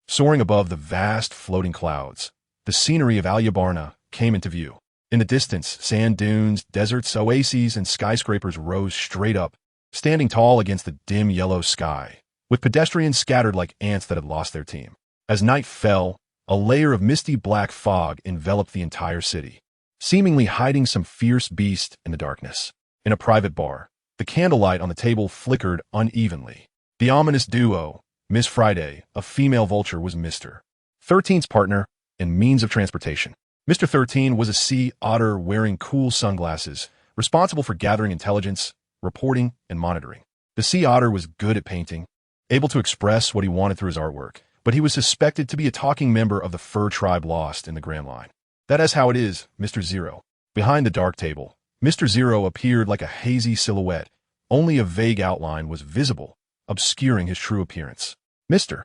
Soaring above the vast floating clouds, the scenery of Alyabarna came into view. In the distance, sand dunes, deserts, oases, and skyscrapers rose straight up, standing tall against the dim yellow sky, with pedestrians scattered like ants that had lost their team. As night fell, a layer of misty black fog enveloped the entire city, seemingly hiding some fierce beast in the darkness. In a private bar, the candlelight on the table flickered unevenly. The ominous duo, Miss Friday, a female vulture, was Mr. 13's partner and means of transportation. Mr. 13 was a sea otter wearing cool sunglasses, responsible for gathering intelligence, reporting, and monitoring. The sea otter was good at painting, able to express what he wanted through his artwork, but he was suspected to be a talking member of the fur tribe lost in the Grand Line. That is how it is, Mr. Zero. Behind the dark table, Mr. Zero appeared like a hazy silhouette. Only a vague outline was visible, obscuring his true appearance. Mr.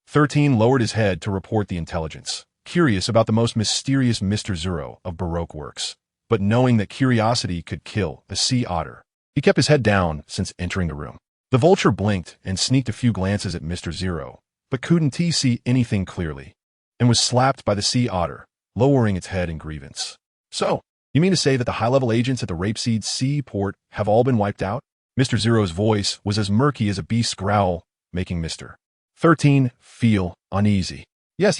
13 lowered his head to report the intelligence, curious about the most mysterious Mr. Zero of Baroque Works, but knowing that curiosity could kill a sea otter. He kept his head down since entering the room. The vulture blinked and sneaked a few glances at Mr. Zero, but couldn't see anything clearly, and was slapped by the sea otter, lowering its head in grievance. So, you mean to say that the high-level agents at the Rapeseed Seaport have all been wiped out? Mr. Zero's voice was as murky as a beast's growl, making Mr. 13 feel uneasy. Yes.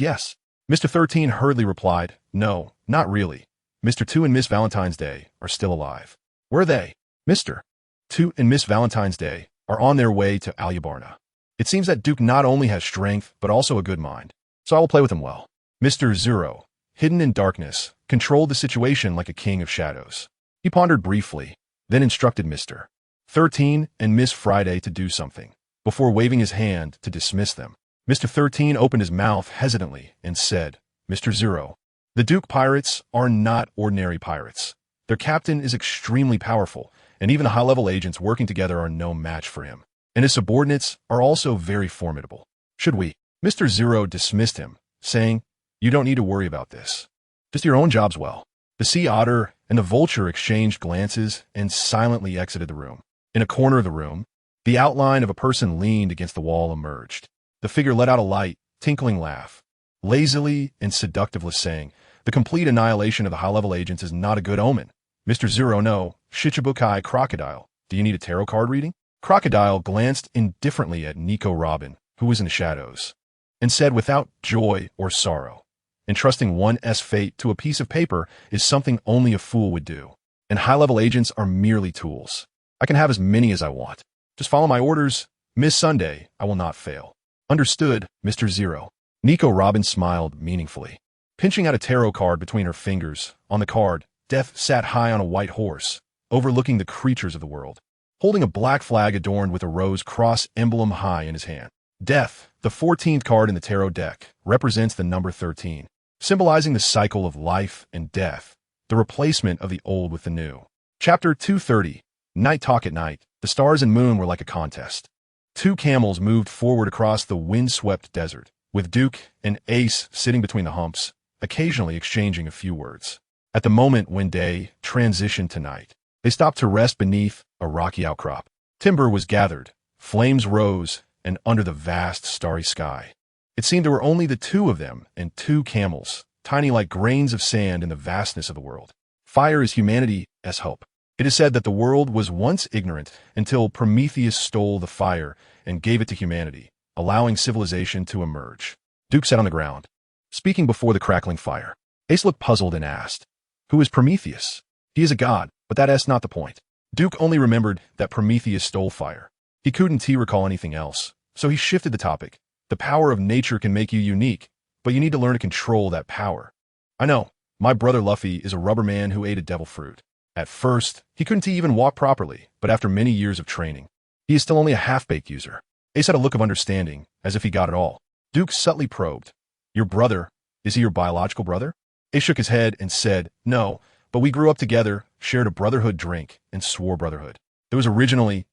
Mr. 13 hurriedly replied, no, not really. Mr. 2 and Miss Valentine's Day are still alive. Where are they? Mr. 2 and Miss Valentine's Day are on their way to Alyabarna. It seems that Duke not only has strength, but also a good mind, so I will play with him well. Mr. Zero, hidden in darkness, controlled the situation like a king of shadows. He pondered briefly, then instructed Mr. 13 and Miss Friday to do something, before waving his hand to dismiss them. Mr. 13 opened his mouth hesitantly and said, Mr. Zero, the Duke pirates are not ordinary pirates. Their captain is extremely powerful, and even the high-level agents working together are no match for him. And his subordinates are also very formidable. Should we? Mr. Zero dismissed him, saying, you don't need to worry about this. Just do your own jobs well. The sea otter and the vulture exchanged glances and silently exited the room. In a corner of the room, the outline of a person leaned against the wall emerged. The figure let out a light, tinkling laugh, lazily and seductively saying, "The complete annihilation of the high-level agents is not a good omen. Mr. Zero no, Shichibukai Crocodile, do you need a tarot card reading?" Crocodile glanced indifferently at Nico Robin, who was in the shadows, and said without joy or sorrow, "Entrusting one's fate to a piece of paper is something only a fool would do, and high-level agents are merely tools. I can have as many as I want. Just follow my orders. Miss Sunday, I will not fail." "Understood, Mr. Zero." Nico Robin smiled meaningfully. Pinching out a tarot card between her fingers, on the card, Death sat high on a white horse, overlooking the creatures of the world, holding a black flag adorned with a rose cross emblem high in his hand. Death, the 14th card in the tarot deck, represents the number 13, symbolizing the cycle of life and death, the replacement of the old with the new. Chapter 230, Night Talk at Night. The stars and moon were like a contest. Two camels moved forward across the wind-swept desert, with Duke and Ace sitting between the humps, occasionally exchanging a few words. At the moment when day transitioned to night, they stopped to rest beneath a rocky outcrop. Timber was gathered, flames rose, and under the vast starry sky, it seemed there were only the two of them and two camels, tiny like grains of sand in the vastness of the world. Fire is humanity's hope. It is said that the world was once ignorant until Prometheus stole the fire and gave it to humanity, allowing civilization to emerge. Duke sat on the ground, speaking before the crackling fire. Ace looked puzzled and asked, "Who is Prometheus?" "He is a god, but that's not the point." Duke only remembered that Prometheus stole fire. He couldn't recall anything else, so he shifted the topic. "The power of nature can make you unique, but you need to learn to control that power." "I know. My brother Luffy is a rubber man who ate a devil fruit. At first, he couldn't even walk properly, but after many years of training, he is still only a half-baked user." Ace had a look of understanding, as if he got it all. Duke subtly probed, "Your brother, is he your biological brother?" Ace shook his head and said, "No, but we grew up together, shared a brotherhood drink, and swore brotherhood. It was originally,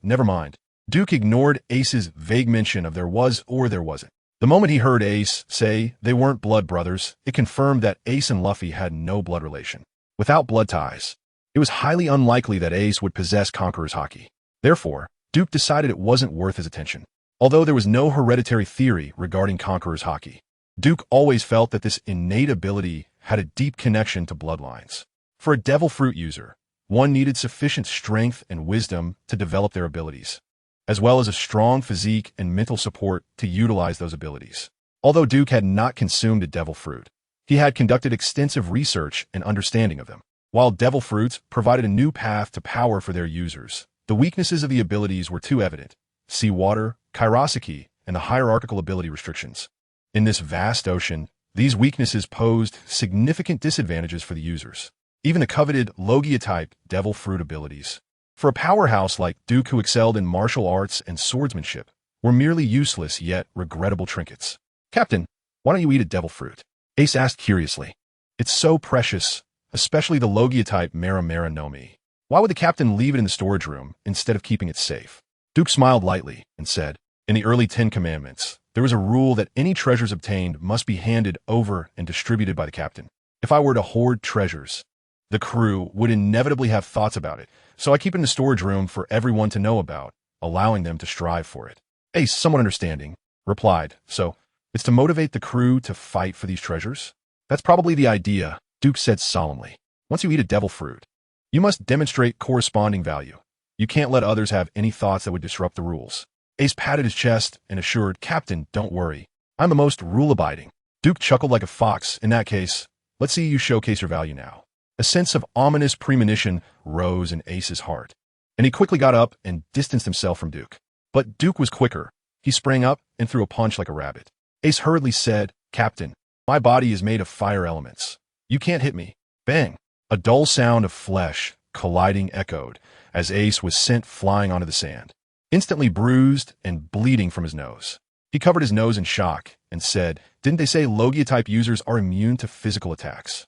never mind." Duke ignored Ace's vague mention of there was or there wasn't. The moment he heard Ace say they weren't blood brothers, it confirmed that Ace and Luffy had no blood relation. Without blood ties, it was highly unlikely that Ace would possess Conqueror's Haki. Therefore, Duke decided it wasn't worth his attention. Although there was no hereditary theory regarding Conqueror's Haki, Duke always felt that this innate ability had a deep connection to bloodlines. For a devil fruit user, one needed sufficient strength and wisdom to develop their abilities, as well as a strong physique and mental support to utilize those abilities. Although Duke had not consumed a devil fruit, he had conducted extensive research and understanding of them. While devil fruits provided a new path to power for their users, the weaknesses of the abilities were too evident: seawater, kairosaki, and the hierarchical ability restrictions. In this vast ocean, these weaknesses posed significant disadvantages for the users. Even the coveted Logia-type devil fruit abilities, for a powerhouse like Duke who excelled in martial arts and swordsmanship, were merely useless yet regrettable trinkets. "Captain, why don't you eat a devil fruit?" Ace asked curiously. "It's so precious, especially the Logia-type Mara no Mi. Why would the captain leave it in the storage room instead of keeping it safe?" Duke smiled lightly and said, "In the early 10 Commandments, there was a rule that any treasures obtained must be handed over and distributed by the captain. If I were to hoard treasures, the crew would inevitably have thoughts about it, so I keep it in the storage room for everyone to know about, allowing them to strive for it." Ace, somewhat understanding, replied, "So, it's to motivate the crew to fight for these treasures?" "That's probably the idea," Duke said solemnly. "Once you eat a devil fruit, you must demonstrate corresponding value. You can't let others have any thoughts that would disrupt the rules." Ace patted his chest and assured, "Captain, don't worry. I'm the most rule-abiding." Duke chuckled like a fox. "In that case, let's see you showcase your value now." A sense of ominous premonition rose in Ace's heart, and he quickly got up and distanced himself from Duke. But Duke was quicker. He sprang up and threw a punch like a rabbit. Ace hurriedly said, "Captain, my body is made of fire elements. You can't hit me." Bang! A dull sound of flesh colliding echoed as Ace was sent flying onto the sand, instantly bruised and bleeding from his nose. He covered his nose in shock and said, "Didn't they say Logia-type users are immune to physical attacks?"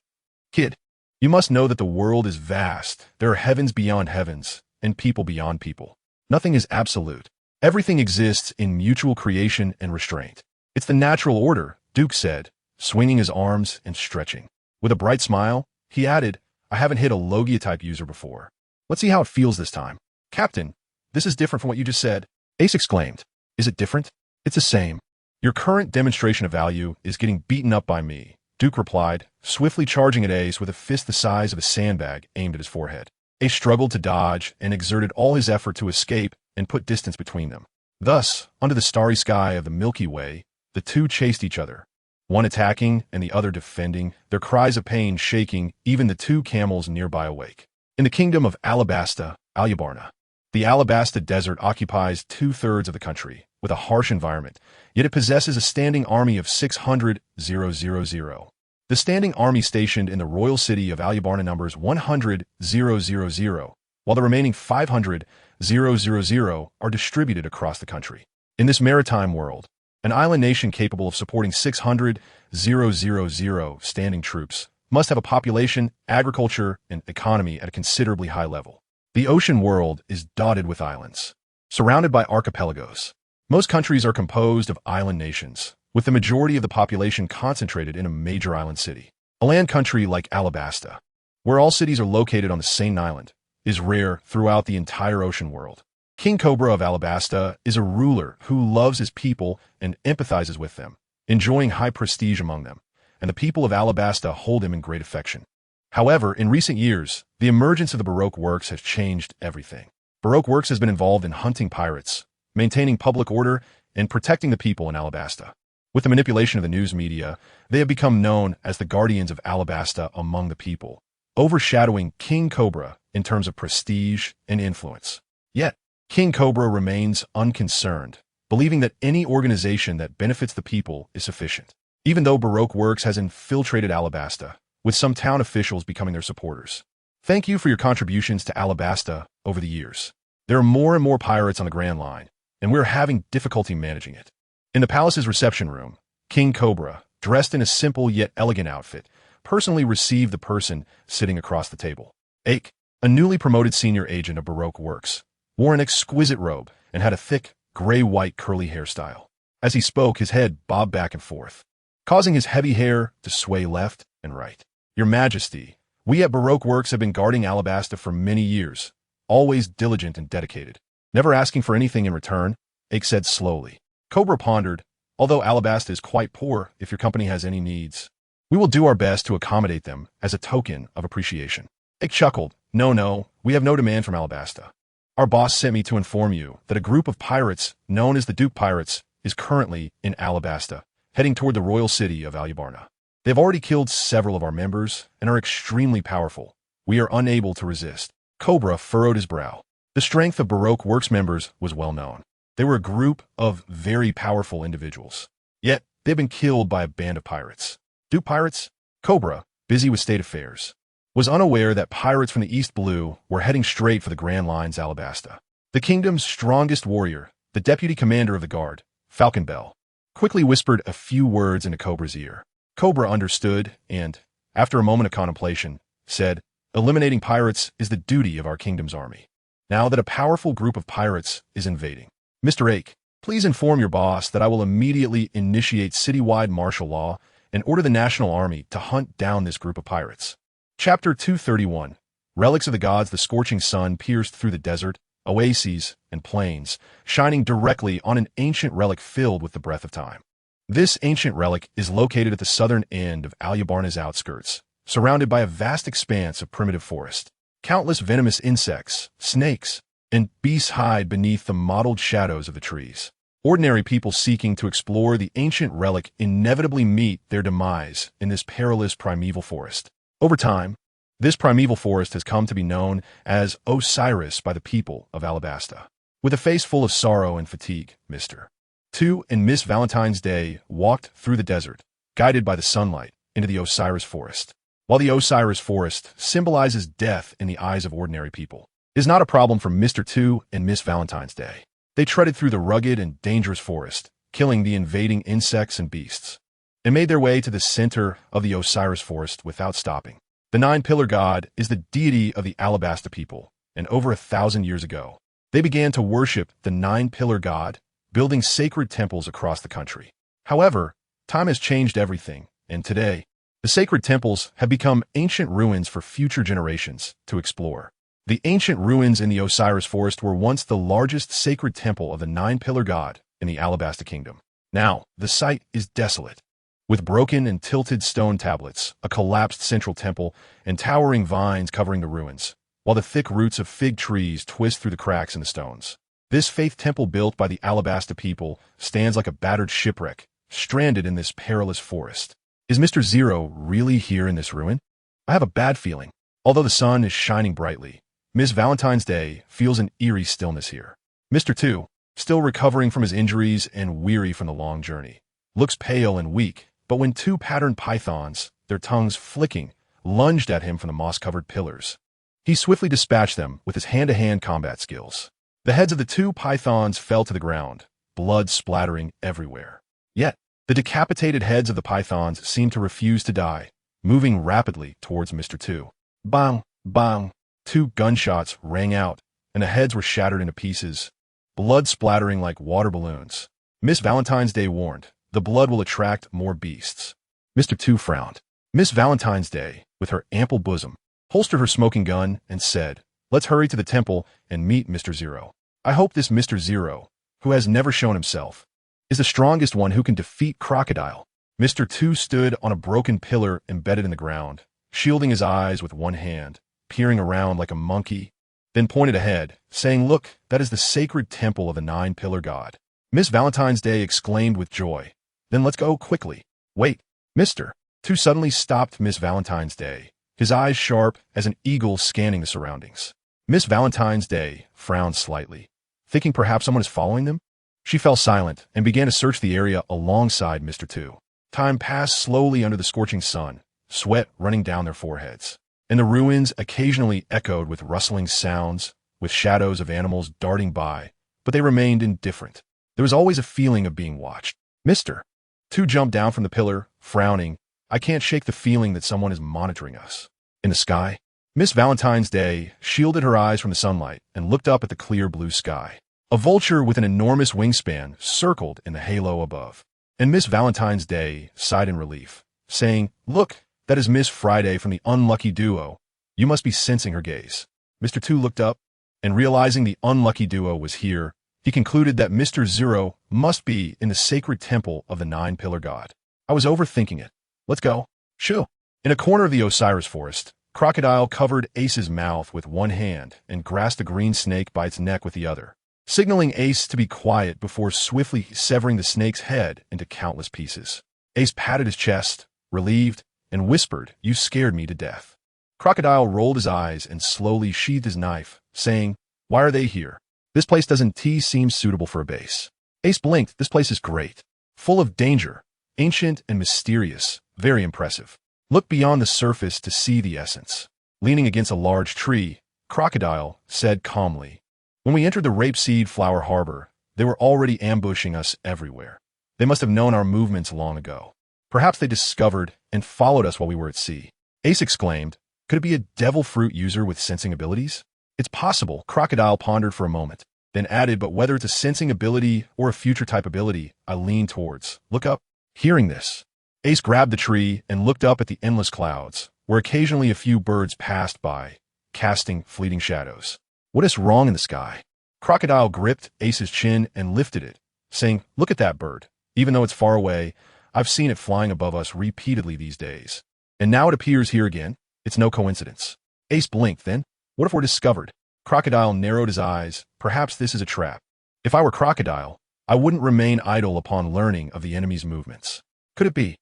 "Kid, you must know that the world is vast. There are heavens beyond heavens, and people beyond people. Nothing is absolute. Everything exists in mutual creation and restraint. It's the natural order," Duke said, swinging his arms and stretching. With a bright smile, he added, "I haven't hit a Logia-type user before. Let's see how it feels this time." "Captain, this is different from what you just said," Ace exclaimed. "Is it different?" It's the same. Your current demonstration of value is getting beaten up by me, Duke replied, swiftly charging at Ace with a fist the size of a sandbag aimed at his forehead. Ace struggled to dodge and exerted all his effort to escape and put distance between them. Thus, under the starry sky of the Milky Way, the two chased each other, one attacking and the other defending, their cries of pain shaking even the two camels nearby awake. In the kingdom of Alabasta, Alyabarna, the Alabasta Desert occupies 2/3 of the country, with a harsh environment, yet it possesses a standing army of 600,000. The standing army stationed in the royal city of Alyabarna numbers 100,000, while the remaining 500,000 are distributed across the country. In this maritime world, an island nation capable of supporting 600,000 standing troops must have a population, agriculture, and economy at a considerably high level. The ocean world is dotted with islands, surrounded by archipelagos. Most countries are composed of island nations, with the majority of the population concentrated in a major island city. A land country like Alabasta, where all cities are located on the same island, is rare throughout the entire ocean world. King Cobra of Alabasta is a ruler who loves his people and empathizes with them, enjoying high prestige among them, and the people of Alabasta hold him in great affection. However, in recent years, the emergence of the Baroque Works has changed everything. Baroque Works has been involved in hunting pirates, maintaining public order, and protecting the people in Alabasta. With the manipulation of the news media, they have become known as the guardians of Alabasta among the people, overshadowing King Cobra in terms of prestige and influence. Yet, King Cobra remains unconcerned, believing that any organization that benefits the people is sufficient. Even though Baroque Works has infiltrated Alabasta, with some town officials becoming their supporters. Thank you for your contributions to Alabasta over the years. There are more and more pirates on the Grand Line, and we're having difficulty managing it. In the palace's reception room, King Cobra, dressed in a simple yet elegant outfit, personally received the person sitting across the table. Ake, a newly promoted senior agent of Baroque Works, wore an exquisite robe and had a thick, gray-white curly hairstyle. As he spoke, his head bobbed back and forth, causing his heavy hair to sway left and right. Your Majesty, we at Baroque Works have been guarding Alabasta for many years, always diligent and dedicated, never asking for anything in return, Ake said slowly. Cobra pondered, although Alabasta is quite poor, if your company has any needs, we will do our best to accommodate them as a token of appreciation. Ake chuckled. No, we have no demand from Alabasta. Our boss sent me to inform you that a group of pirates known as the Duke Pirates is currently in Alabasta, heading toward the royal city of Alyabarna. They've already killed several of our members and are extremely powerful. We are unable to resist. Cobra furrowed his brow. The strength of Baroque Works members was well known. They were a group of very powerful individuals. Yet, they've been killed by a band of pirates. Duke pirates? Cobra, busy with state affairs, was unaware that pirates from the East Blue were heading straight for the Grand Line's Alabasta. The kingdom's strongest warrior, the deputy commander of the guard, Falcon Bell, quickly whispered a few words into Cobra's ear. Cobra understood and, after a moment of contemplation, said, eliminating pirates is the duty of our kingdom's army. Now that a powerful group of pirates is invading. Mr. Ake, please inform your boss that I will immediately initiate citywide martial law and order the National Army to hunt down this group of pirates. Chapter 231. Relics of the Gods. The scorching sun pierced through the desert, oases, and plains, shining directly on an ancient relic filled with the breath of time. This ancient relic is located at the southern end of Alyabarna's outskirts, surrounded by a vast expanse of primitive forest. Countless venomous insects, snakes, and beasts hide beneath the mottled shadows of the trees. Ordinary people seeking to explore the ancient relic inevitably meet their demise in this perilous primeval forest. Over time, this primeval forest has come to be known as Osiris by the people of Alabasta. With a face full of sorrow and fatigue, Mr. 2 and Miss Valentine's Day walked through the desert, guided by the sunlight, into the Osiris forest. While the Osiris forest symbolizes death in the eyes of ordinary people, it is not a problem for Mr. 2 and Miss Valentine's Day. They treaded through the rugged and dangerous forest, killing the invading insects and beasts, and made their way to the center of the Osiris forest without stopping. The Nine-Pillar God is the deity of the Alabasta people, and over 1,000 years ago, they began to worship the Nine-Pillar God, building sacred temples across the country. However, time has changed everything, and today, the sacred temples have become ancient ruins for future generations to explore. The ancient ruins in the Osiris forest were once the largest sacred temple of the Nine-Pillar God, in the Alabasta Kingdom. Now, the site is desolate, with broken and tilted stone tablets, a collapsed central temple, and towering vines covering the ruins, while the thick roots of fig trees twist through the cracks in the stones. This faith temple built by the Alabasta people stands like a battered shipwreck, stranded in this perilous forest. Is Mr. Zero really here in this ruin? I have a bad feeling. Although the sun is shining brightly, Miss Valentine's Day feels an eerie stillness here. Mr. 2, still recovering from his injuries and weary from the long journey, looks pale and weak, but when two patterned pythons, their tongues flicking, lunged at him from the moss-covered pillars, he swiftly dispatched them with his hand-to-hand combat skills. The heads of the two pythons fell to the ground, blood splattering everywhere. Yet, the decapitated heads of the pythons seemed to refuse to die, moving rapidly towards Mr. 2. Bang! Bang! 2 gunshots rang out, and the heads were shattered into pieces, blood splattering like water balloons. Miss Valentine's Day warned, the blood will attract more beasts. Mr. 2 frowned. Miss Valentine's Day, with her ample bosom, holstered her smoking gun and said, "Let's hurry to the temple and meet Mr. Zero. I hope this Mr. Zero, who has never shown himself, is the strongest one who can defeat Crocodile." Mr. 2 stood on a broken pillar embedded in the ground, shielding his eyes with one hand, peering around like a monkey, then pointed ahead, saying, "Look, that is the sacred temple of the 9-Pillar God." Miss Valentine's Day exclaimed with joy, "Then let's go quickly." "Wait, Mr. 2 suddenly stopped Miss Valentine's Day, his eyes sharp as an eagle scanning the surroundings. Miss Valentine's Day frowned slightly, thinking perhaps someone is following them. She fell silent and began to search the area alongside Mr. 2. Time passed slowly under the scorching sun, sweat running down their foreheads, and the ruins occasionally echoed with rustling sounds, with shadows of animals darting by, but they remained indifferent. There was always a feeling of being watched. Mr. 2 jumped down from the pillar, frowning. "I can't shake the feeling that someone is monitoring us." In the sky, Miss Valentine's Day shielded her eyes from the sunlight and looked up at the clear blue sky. A vulture with an enormous wingspan circled in the halo above, and Miss Valentine's Day sighed in relief, saying, "Look, that is Miss Friday from the Unlucky Duo. You must be sensing her gaze." Mr. 2 looked up, and realizing the Unlucky Duo was here, he concluded that Mr. Zero must be in the sacred temple of the 9-Pillar God. "I was overthinking it. Let's go." "Shoo." In a corner of the Osiris forest, Crocodile covered Ace's mouth with one hand and grasped a green snake by its neck with the other, signaling Ace to be quiet before swiftly severing the snake's head into countless pieces. Ace patted his chest, relieved, and whispered, "You scared me to death." Crocodile rolled his eyes and slowly sheathed his knife, saying, "Why are they here? This place doesn't seem suitable for a base." Ace blinked. "This place is great. Full of danger, ancient and mysterious, very impressive. Look beyond the surface to see the essence." Leaning against a large tree, Crocodile said calmly, "When we entered the rapeseed flower harbor, they were already ambushing us everywhere. They must have known our movements long ago. Perhaps they discovered and followed us while we were at sea." Ace exclaimed, "Could it be a devil fruit user with sensing abilities?" "It's possible." Crocodile pondered for a moment, then added, "But whether it's a sensing ability or a future type ability, I lean towards. Look up." Hearing this, Ace grabbed the tree and looked up at the endless clouds, where occasionally a few birds passed by, casting fleeting shadows. "What is wrong in the sky?" Crocodile gripped Ace's chin and lifted it, saying, "Look at that bird. Even though it's far away, I've seen it flying above us repeatedly these days. And now it appears here again. It's no coincidence." Ace blinked. "Then, what if we're discovered?" Crocodile narrowed his eyes. "Perhaps this is a trap. If I were Crocodile, I wouldn't remain idle upon learning of the enemy's movements. Could it be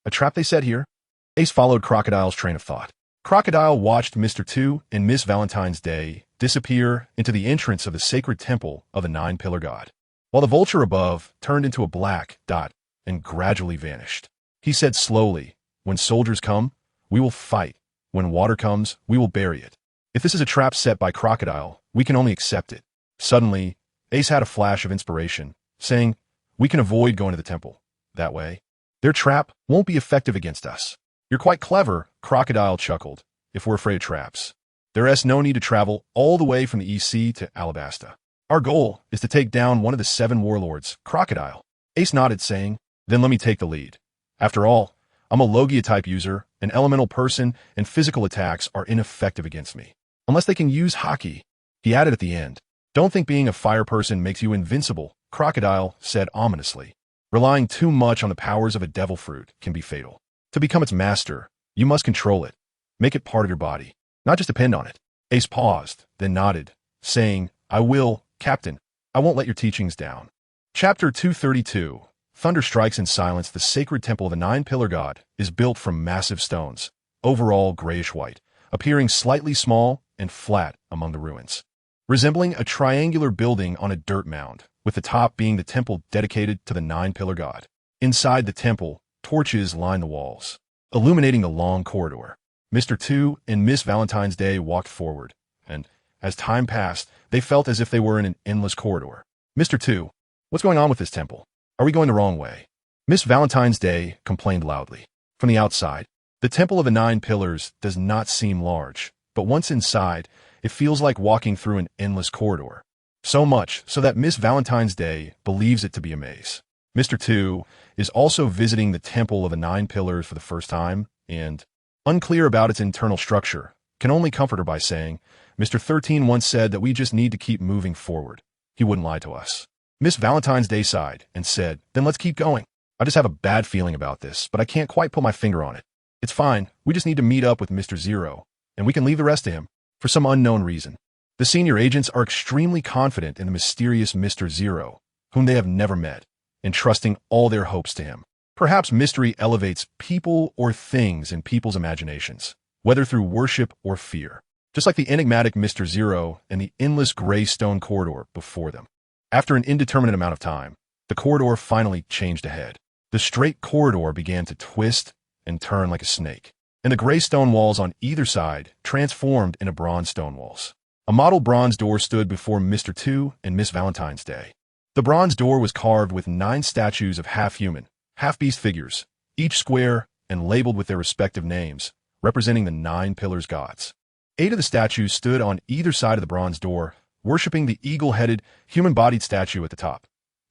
a trap they set here?" Ace followed Crocodile's train of thought. Crocodile watched Mr. 2 and Miss Valentine's Day disappear into the entrance of the sacred temple of the 9-Pillar God, while the vulture above turned into a black dot and gradually vanished. He said slowly, "When soldiers come, we will fight. When water comes, we will bury it. If this is a trap set by Crocodile, we can only accept it." Suddenly, Ace had a flash of inspiration, saying, "We can avoid going to the temple. That way, their trap won't be effective against us." "You're quite clever," Crocodile chuckled, "if we're afraid of traps. There's no need to travel all the way from the EC to Alabasta. Our goal is to take down one of the 7 warlords." Crocodile. Ace nodded, saying, "Then let me take the lead. After all, I'm a Logia-type user, an elemental person, and physical attacks are ineffective against me. Unless they can use Haki." He added at the end, "Don't think being a fire person makes you invincible." Crocodile said ominously. Relying too much on the powers of a devil fruit can be fatal. To become its master, you must control it. Make it part of your body, not just depend on it. Ace paused, then nodded, saying, I will, Captain. I won't let your teachings down. Chapter 232. Thunder strikes in silence. The sacred temple of the nine-pillar god is built from massive stones, overall grayish-white, appearing slightly small and flat among the ruins. Resembling a triangular building on a dirt mound, with the top being the temple dedicated to the nine-pillar god. Inside the temple, torches line the walls, illuminating the long corridor. Mr. 2 and Miss Valentine's Day walked forward, and, as time passed, they felt as if they were in an endless corridor. Mr. 2, what's going on with this temple? Are we going the wrong way? Miss Valentine's Day complained loudly. From the outside, the temple of the nine pillars does not seem large, but once inside, it feels like walking through an endless corridor. So much so that Miss Valentine's Day believes it to be a maze. Mr. 2 is also visiting the temple of the nine pillars for the first time, and, unclear about its internal structure, can only comfort her by saying, Mr. 13 once said that we just need to keep moving forward. He wouldn't lie to us. Miss Valentine's Day sighed and said, then let's keep going. I just have a bad feeling about this, but I can't quite put my finger on it. It's fine. We just need to meet up with Mr. 0, and we can leave the rest to him, for some unknown reason. The senior agents are extremely confident in the mysterious Mr. 0, whom they have never met, entrusting all their hopes to him. Perhaps mystery elevates people or things in people's imaginations, whether through worship or fear, just like the enigmatic Mr. 0 and the endless gray stone corridor before them. After an indeterminate amount of time, the corridor finally changed ahead. The straight corridor began to twist and turn like a snake, and the gray stone walls on either side transformed into bronze stone walls. A model bronze door stood before Mr. 2 and Miss Valentine's Day. The bronze door was carved with 9 statues of half-human, half-beast figures, each square and labeled with their respective names, representing the 9 pillars gods. 8 of the statues stood on either side of the bronze door, worshipping the eagle-headed, human-bodied statue at the top,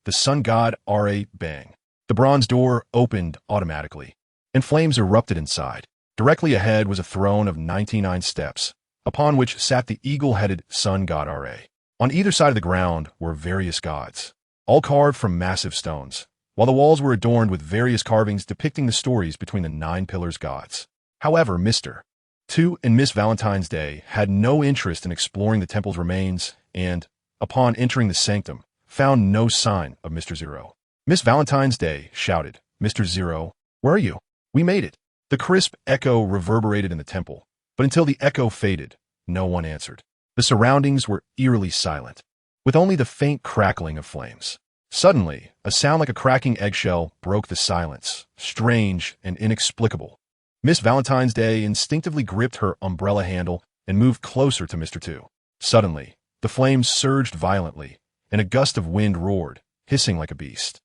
the sun god Ra Bang. The bronze door opened automatically, and flames erupted inside. Directly ahead was a throne of 99 steps, upon which sat the eagle-headed sun god Ra. On either side of the ground were various gods, all carved from massive stones, while the walls were adorned with various carvings depicting the stories between the 9 pillars gods. However, Mr. 2 and Miss Valentine's Day had no interest in exploring the temple's remains and, upon entering the sanctum, found no sign of Mr. 0. Miss Valentine's Day shouted, Mr. 0, where are you? We made it. The crisp echo reverberated in the temple, but until the echo faded, no one answered. The surroundings were eerily silent, with only the faint crackling of flames. Suddenly, a sound like a cracking eggshell broke the silence, strange and inexplicable. Miss Valentine's Day instinctively gripped her umbrella handle and moved closer to Mr. 2. Suddenly, the flames surged violently, and a gust of wind roared, hissing like a beast.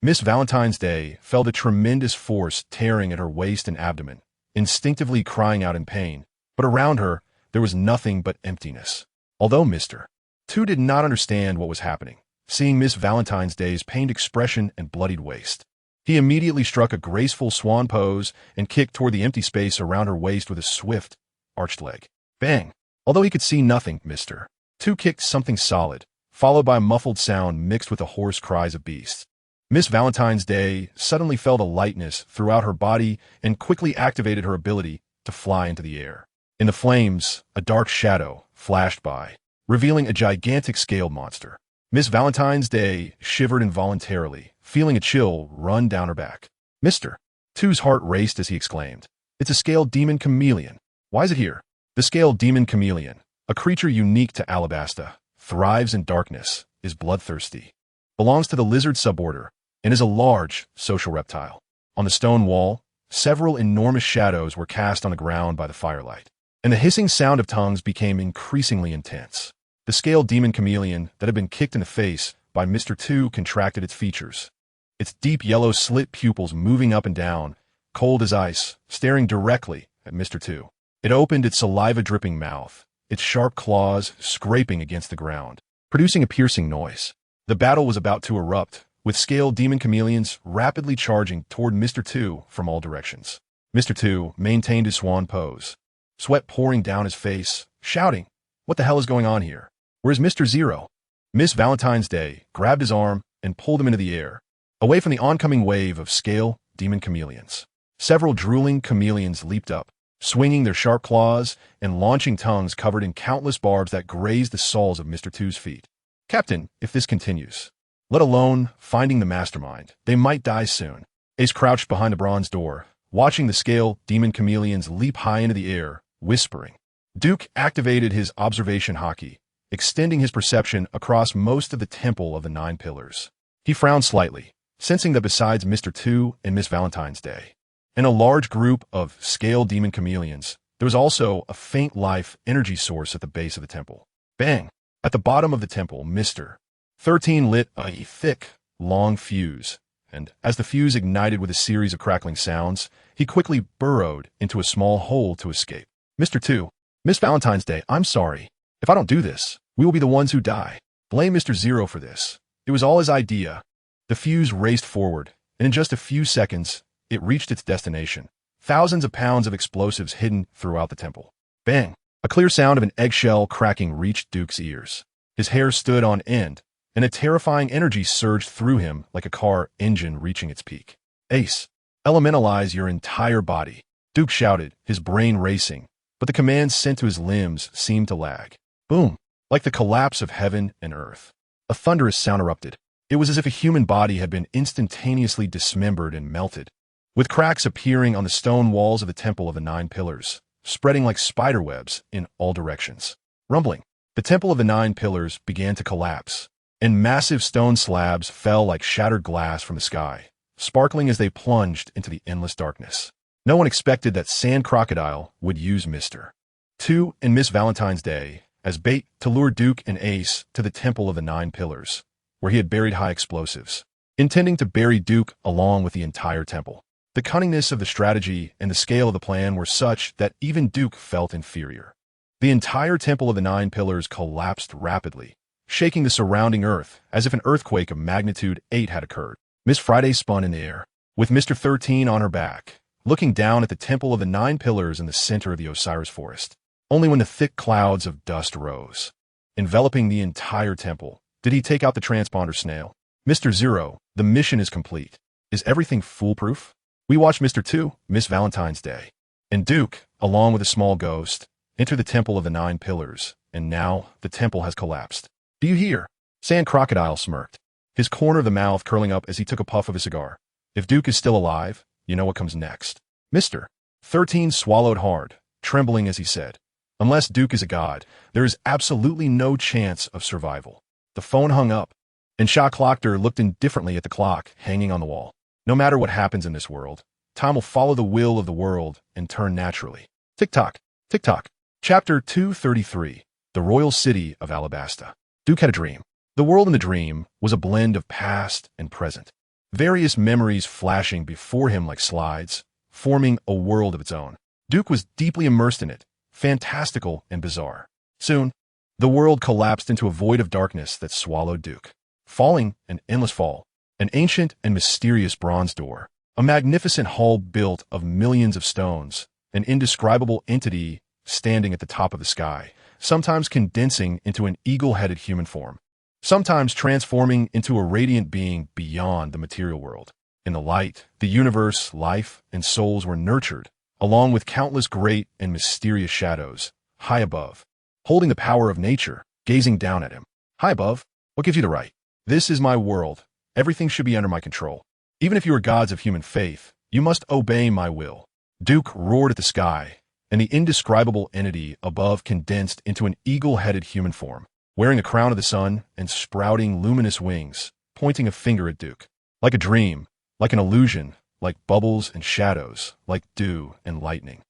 Miss Valentine's Day felt a tremendous force tearing at her waist and abdomen, instinctively crying out in pain, but around her there was nothing but emptiness. Although Mr. 2 did not understand what was happening, seeing Miss Valentine's Day's pained expression and bloodied waist, he immediately struck a graceful swan pose and kicked toward the empty space around her waist with a swift, arched leg. Bang! Although he could see nothing, Mr. 2 kicked something solid, followed by a muffled sound mixed with the hoarse cries of beasts. Miss Valentine's Day suddenly felt a lightness throughout her body and quickly activated her ability to fly into the air. In the flames, a dark shadow flashed by, revealing a gigantic scaled monster. Miss Valentine's Day shivered involuntarily, feeling a chill run down her back. Mr. 2's heart raced as he exclaimed, It's a scaled demon chameleon. Why is it here? The scaled demon chameleon, a creature unique to Alabasta, thrives in darkness, is bloodthirsty, belongs to the lizard suborder, and is a large social reptile. On the stone wall, several enormous shadows were cast on the ground by the firelight, and the hissing sound of tongues became increasingly intense. The scaled demon chameleon that had been kicked in the face by Mr. 2 contracted its features, its deep yellow slit pupils moving up and down, cold as ice, staring directly at Mr. 2. It opened its saliva-dripping mouth, its sharp claws scraping against the ground, producing a piercing noise. The battle was about to erupt, with scaled demon chameleons rapidly charging toward Mr. 2 from all directions. Mr. 2 maintained his swan pose, sweat pouring down his face, shouting, What the hell is going on here? Where's Mr. 0? Miss Valentine's Day grabbed his arm and pulled him into the air, away from the oncoming wave of scale demon chameleons. Several drooling chameleons leaped up, swinging their sharp claws and launching tongues covered in countless barbs that grazed the soles of Mr. Two's feet. Captain, if this continues, let alone finding the mastermind, they might die soon. Ace crouched behind the bronze door, watching the scale demon chameleons leap high into the air, whispering. Duke activated his observation Haki, extending his perception across most of the Temple of the Nine Pillars. He frowned slightly, sensing that besides Mr. Two and Miss Valentine's Day, and a large group of scale demon chameleons, there was also a faint life energy source at the base of the temple. Bang! At the bottom of the temple, Mr. 13 lit a thick, long fuse, and as the fuse ignited with a series of crackling sounds, he quickly burrowed into a small hole to escape. Mr. Two, Miss Valentine's Day, I'm sorry. If I don't do this, we will be the ones who die. Blame Mr. Zero for this. It was all his idea. The fuse raced forward, and in just a few seconds, it reached its destination. Thousands of pounds of explosives hidden throughout the temple. Bang! A clear sound of an eggshell cracking reached Duke's ears. His hair stood on end, and a terrifying energy surged through him like a car engine reaching its peak. Ace, elementalize your entire body, Duke shouted, his brain racing, but the commands sent to his limbs seemed to lag. Boom! Like the collapse of heaven and earth. A thunderous sound erupted. It was as if a human body had been instantaneously dismembered and melted, with cracks appearing on the stone walls of the Temple of the Nine Pillars, spreading like spiderwebs in all directions. Rumbling, the Temple of the Nine Pillars began to collapse, and massive stone slabs fell like shattered glass from the sky, sparkling as they plunged into the endless darkness. No one expected that Sand Crocodile would use Mr. Two and Miss Valentine's Day as bait to lure Duke and Ace to the Temple of the Nine Pillars, where he had buried high explosives, intending to bury Duke along with the entire temple. The cunningness of the strategy and the scale of the plan were such that even Duke felt inferior. The entire Temple of the Nine Pillars collapsed rapidly, shaking the surrounding earth as if an earthquake of magnitude 8 had occurred. Miss Friday spun in the air, with Mr. 13 on her back, looking down at the Temple of the Nine Pillars in the center of the Osiris Forest. Only when the thick clouds of dust rose, enveloping the entire temple, did he take out the transponder snail. Mr. Zero, the mission is complete. Is everything foolproof? We watched Mr. Two, Miss Valentine's Day, and Duke, along with a small ghost, enter the Temple of the Nine Pillars, and now the temple has collapsed. Do you hear? Sand Crocodile smirked, his corner of the mouth curling up as he took a puff of his cigar. If Duke is still alive, you know what comes next. Mr. 13 swallowed hard, trembling as he said, unless Duke is a god, there is absolutely no chance of survival. The phone hung up, and Shah Clockter looked indifferently at the clock hanging on the wall. No matter what happens in this world, time will follow the will of the world and turn naturally. Tick-tock, tick-tock. Chapter 233, The Royal City of Alabasta. Duke had a dream. The world in the dream was a blend of past and present, various memories flashing before him like slides, forming a world of its own. Duke was deeply immersed in it, fantastical and bizarre. Soon, the world collapsed into a void of darkness that swallowed Duke. Falling, an endless fall, an ancient and mysterious bronze door, a magnificent hall built of millions of stones, an indescribable entity standing at the top of the sky, sometimes condensing into an eagle-headed human form, sometimes transforming into a radiant being beyond the material world. In the light, the universe, life, and souls were nurtured, along with countless great and mysterious shadows, high above, holding the power of nature, gazing down at him. High above, what gives you the right? This is my world. Everything should be under my control. Even if you are gods of human faith, you must obey my will. Duke roared at the sky, and the indescribable entity above condensed into an eagle-headed human form, wearing a crown of the sun and sprouting luminous wings, pointing a finger at Duke. Like a dream, like an illusion, like bubbles and shadows, like dew and lightning.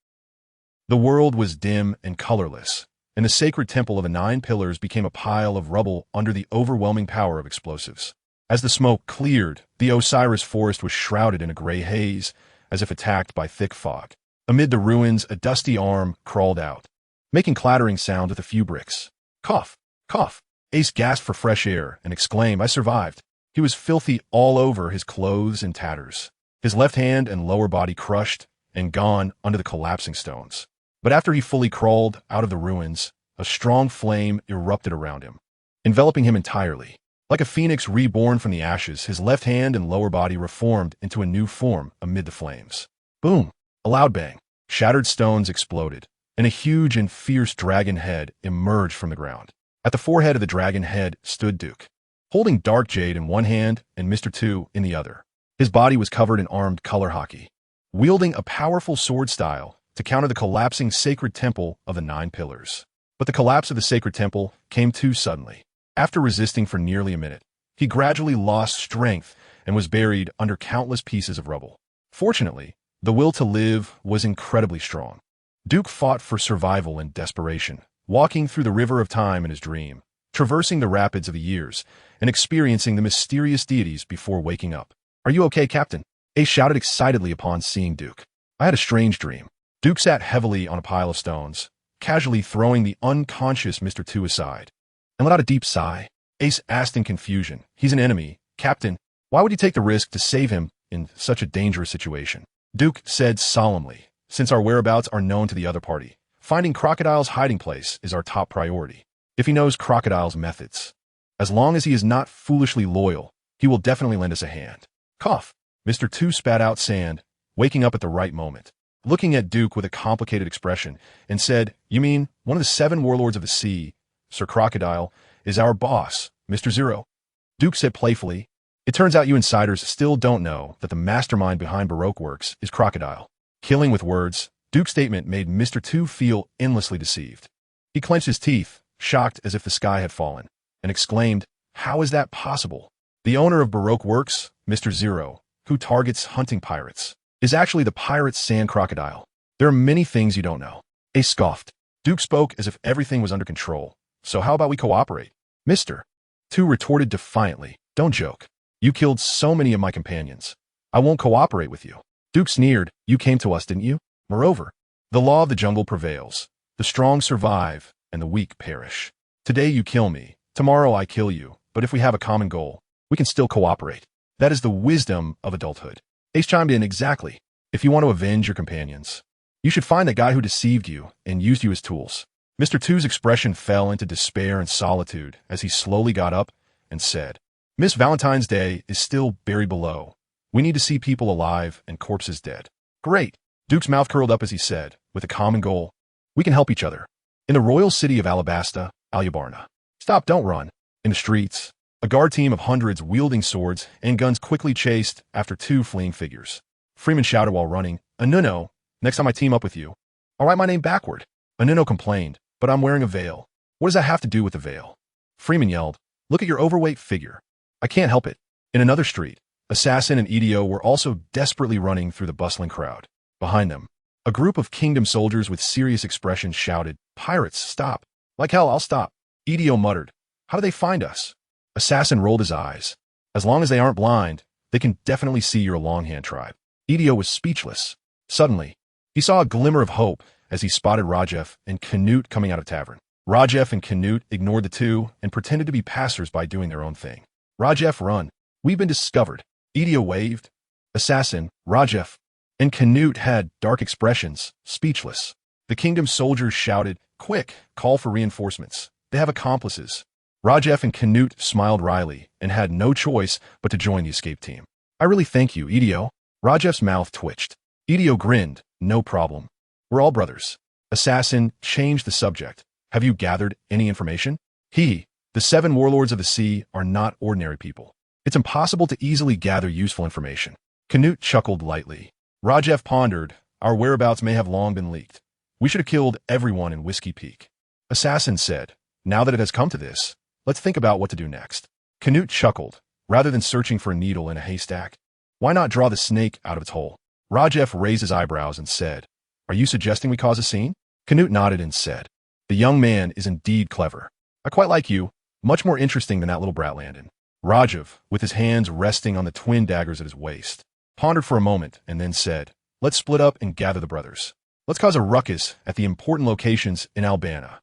The world was dim and colorless, and the sacred Temple of the Nine Pillars became a pile of rubble under the overwhelming power of explosives. As the smoke cleared, the Osiris Forest was shrouded in a gray haze, as if attacked by thick fog. Amid the ruins, a dusty arm crawled out, making clattering sound with a few bricks. Cough, cough. Ace gasped for fresh air and exclaimed, I survived. He was filthy all over, his clothes in tatters, his left hand and lower body crushed and gone under the collapsing stones. But after he fully crawled out of the ruins, a strong flame erupted around him, enveloping him entirely. Like a phoenix reborn from the ashes, his left hand and lower body reformed into a new form amid the flames. Boom! A loud bang. Shattered stones exploded, and a huge and fierce dragon head emerged from the ground. At the forehead of the dragon head stood Duke, holding Dark Jade in one hand and Mr. Two in the other. His body was covered in armed color Haki, wielding a powerful sword style to counter the collapsing sacred temple of the 9 pillars. But the collapse of the sacred temple came too suddenly. After resisting for nearly a minute, he gradually lost strength and was buried under countless pieces of rubble. Fortunately, the will to live was incredibly strong. Duke fought for survival and desperation, walking through the river of time in his dream, traversing the rapids of the years, and experiencing the mysterious deities before waking up. "Are you okay, Captain?" Ace shouted excitedly upon seeing Duke. "I had a strange dream." Duke sat heavily on a pile of stones, casually throwing the unconscious Mr. Two aside, and let out a deep sigh. Ace asked in confusion, "He's an enemy, Captain. Why would you take the risk to save him in such a dangerous situation?" Duke said solemnly, "Since our whereabouts are known to the other party, finding Crocodile's hiding place is our top priority. If he knows Crocodile's methods, as long as he is not foolishly loyal, he will definitely lend us a hand." Cough. Mr. Two spat out sand, waking up at the right moment, looking at Duke with a complicated expression, and said, "You mean one of the 7 warlords of the sea, Sir Crocodile, is our boss, Mr. Zero?" Duke said playfully, "It turns out you insiders still don't know that the mastermind behind Baroque Works is Crocodile." Killing with words, Duke's statement made Mr. Two feel endlessly deceived. He clenched his teeth, shocked as if the sky had fallen, and exclaimed, "How is that possible? The owner of Baroque Works, Mr. Zero, who targets hunting pirates, is actually the pirate Sand Crocodile. There are many things you don't know." Ace scoffed. Duke spoke as if everything was under control. "So how about we cooperate?" Mr. Two retorted defiantly, "Don't joke. You killed so many of my companions. I won't cooperate with you." Duke sneered, "You came to us, didn't you? Moreover, the law of the jungle prevails. The strong survive, and the weak perish. Today you kill me, tomorrow I kill you, but if we have a common goal, we can still cooperate. That is the wisdom of adulthood." Ace chimed in, "Exactly. If you want to avenge your companions, you should find the guy who deceived you and used you as tools." Mr. Two's expression fell into despair and solitude as he slowly got up and said, "Miss Valentine's Day is still buried below. We need to see people alive and corpses dead." "Great." Duke's mouth curled up as he said, "With a common goal, we can help each other. In the royal city of Alabasta, Alyabarna." "Stop, don't run." In the streets, a guard team of hundreds wielding swords and guns quickly chased after 2 fleeing figures. Freeman shouted while running, "Anuno, next time I team up with you, I'll write my name backward." Anuno complained, "But I'm wearing a veil." "What does that have to do with the veil?" Freeman yelled, "Look at your overweight figure." "I can't help it." In another street, Assassin and Idio were also desperately running through the bustling crowd. Behind them, a group of kingdom soldiers with serious expressions shouted, "Pirates, stop." "Like hell, I'll stop." Idio muttered, "How do they find us?" Assassin rolled his eyes. "As long as they aren't blind, they can definitely see your Longhand tribe." Idio was speechless. Suddenly, he saw a glimmer of hope as he spotted Rajef and Canute coming out of tavern. Rajef and Canute ignored the two and pretended to be passers-by doing their own thing. "Rajef, run. We've been discovered." Idio waved. Assassin, Rajef, and Canute had dark expressions, speechless. The kingdom soldiers shouted, "Quick, call for reinforcements. They have accomplices." Rajef and Canute smiled wryly and had no choice but to join the escape team. "I really thank you, Idio." Rajef's mouth twitched. Idio grinned, "No problem. We're all brothers." Assassin changed the subject. "Have you gathered any information?" The 7 warlords of the sea are not ordinary people. It's impossible to easily gather useful information. Canute chuckled lightly. Rajef pondered, "Our whereabouts may have long been leaked. We should have killed everyone in Whiskey Peak." Assassin said, "Now that it has come to this, let's think about what to do next." Canute chuckled. "Rather than searching for a needle in a haystack, why not draw the snake out of its hole?" Rajef raised his eyebrows and said, "Are you suggesting we cause a scene?" Canute nodded and said, "The young man is indeed clever. I quite like you, much more interesting than that little brat Landon." Rajef, with his hands resting on the twin daggers at his waist, pondered for a moment and then said, "Let's split up and gather the brothers. Let's cause a ruckus at the important locations in Albana."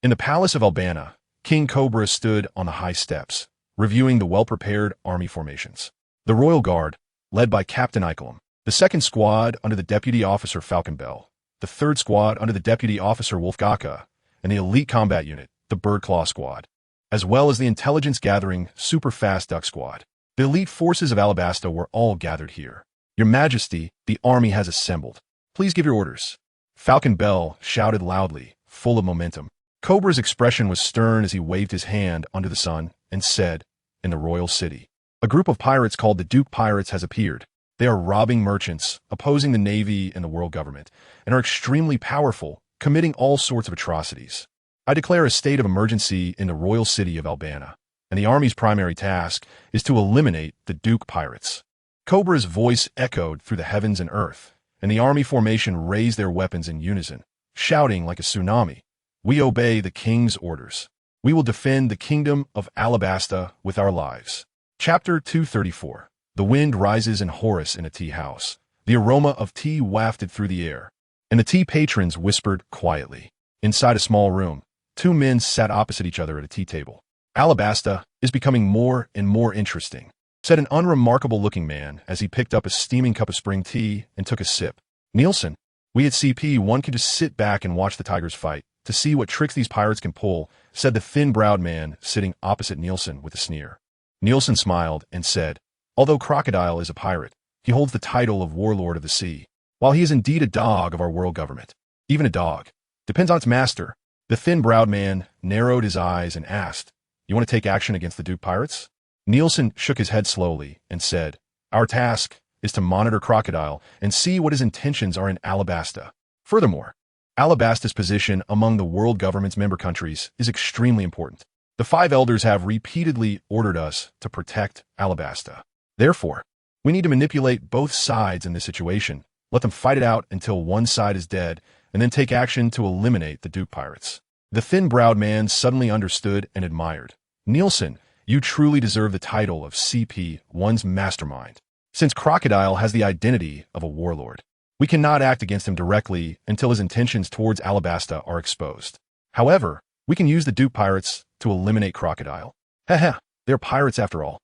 In the palace of Albana, King Cobra stood on the high steps, reviewing the well-prepared army formations. The Royal Guard, led by Captain Eichelm, the 2nd Squad under the Deputy Officer Falcon Bell, the 3rd Squad under the Deputy Officer Wolfgaka, and the Elite Combat Unit, the Birdclaw Squad. as well as the intelligence-gathering, super-fast duck squad. The elite forces of Alabasta were all gathered here. Your Majesty, the army has assembled. Please give your orders. Falcon Bell shouted loudly, full of momentum. Cobra's expression was stern as he waved his hand under the sun and said, in the royal city, a group of pirates called the Duke Pirates has appeared. They are robbing merchants, opposing the Navy and the world government, and are extremely powerful, committing all sorts of atrocities. I declare a state of emergency in the royal city of Albana, and the army's primary task is to eliminate the Duke Pirates. Cobra's voice echoed through the heavens and earth, and the army formation raised their weapons in unison, shouting like a tsunami. We obey the king's orders. We will defend the kingdom of Alabasta with our lives. Chapter 234. The wind rises in Horus in a tea house. The aroma of tea wafted through the air, and the tea patrons whispered quietly. Inside a small room, two men sat opposite each other at a tea table. Alabasta is becoming more and more interesting, said an unremarkable-looking man as he picked up a steaming cup of spring tea and took a sip. Nielsen, we at CP1 can just sit back and watch the tigers fight to see what tricks these pirates can pull, said the thin-browed man sitting opposite Nielsen with a sneer. Nielsen smiled and said, although Crocodile is a pirate, he holds the title of Warlord of the Sea. While he is indeed a dog of our world government, even a dog depends on its master. The thin-browed man narrowed his eyes and asked, you want to take action against the Duke Pirates? Nielsen shook his head slowly and said, our task is to monitor Crocodile and see what his intentions are in Alabasta. Furthermore, Alabasta's position among the world government's member countries is extremely important. The five elders have repeatedly ordered us to protect Alabasta. Therefore, we need to manipulate both sides in this situation, let them fight it out until one side is dead, and then take action to eliminate the Duke Pirates. The thin-browed man suddenly understood and admired. Nielsen, you truly deserve the title of CP1's mastermind. Since Crocodile has the identity of a warlord, we cannot act against him directly until his intentions towards Alabasta are exposed. However, we can use the Duke Pirates to eliminate Crocodile. Heh, they're pirates after all.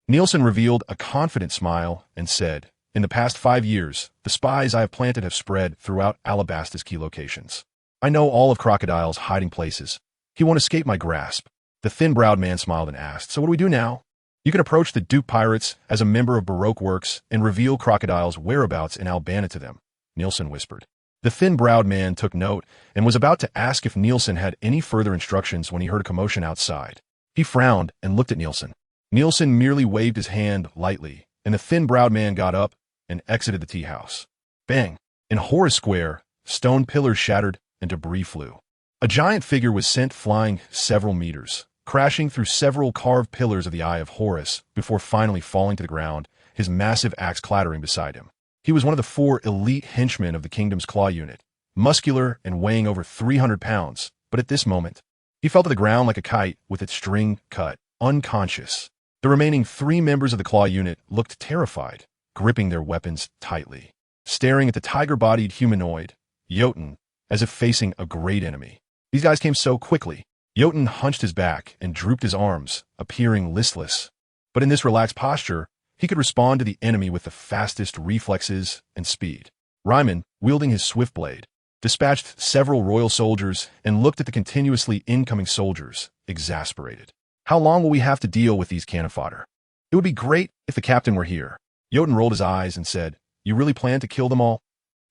Nielsen revealed a confident smile and said, in the past 5 years, the spies I have planted have spread throughout Alabasta's key locations. I know all of Crocodile's hiding places. He won't escape my grasp. The thin-browed man smiled and asked, so what do we do now? You can approach the Duke Pirates as a member of Baroque Works and reveal Crocodile's whereabouts in Albana to them, Nielsen whispered. The thin-browed man took note and was about to ask if Nielsen had any further instructions when he heard a commotion outside. He frowned and looked at Nielsen. Nielsen merely waved his hand lightly, and the thin-browed man got up and exited the tea house. Bang! In Horus Square, stone pillars shattered and debris flew. A giant figure was sent flying several meters, crashing through several carved pillars of the Eye of Horus before finally falling to the ground, his massive axe clattering beside him. He was one of the 4 elite henchmen of the kingdom's claw unit, muscular and weighing over 300 pounds, but at this moment, he fell to the ground like a kite with its string cut, unconscious. The remaining 3 members of the claw unit looked terrified, gripping their weapons tightly, staring at the tiger-bodied humanoid, Jotun, as if facing a great enemy. These guys came so quickly. Jotun hunched his back and drooped his arms, appearing listless. But in this relaxed posture, he could respond to the enemy with the fastest reflexes and speed. Ryman, wielding his swift blade, dispatched several royal soldiers and looked at the continuously incoming soldiers, exasperated. How long will we have to deal with these cannon fodder? It would be great if the captain were here. Jotun rolled his eyes and said, you really plan to kill them all?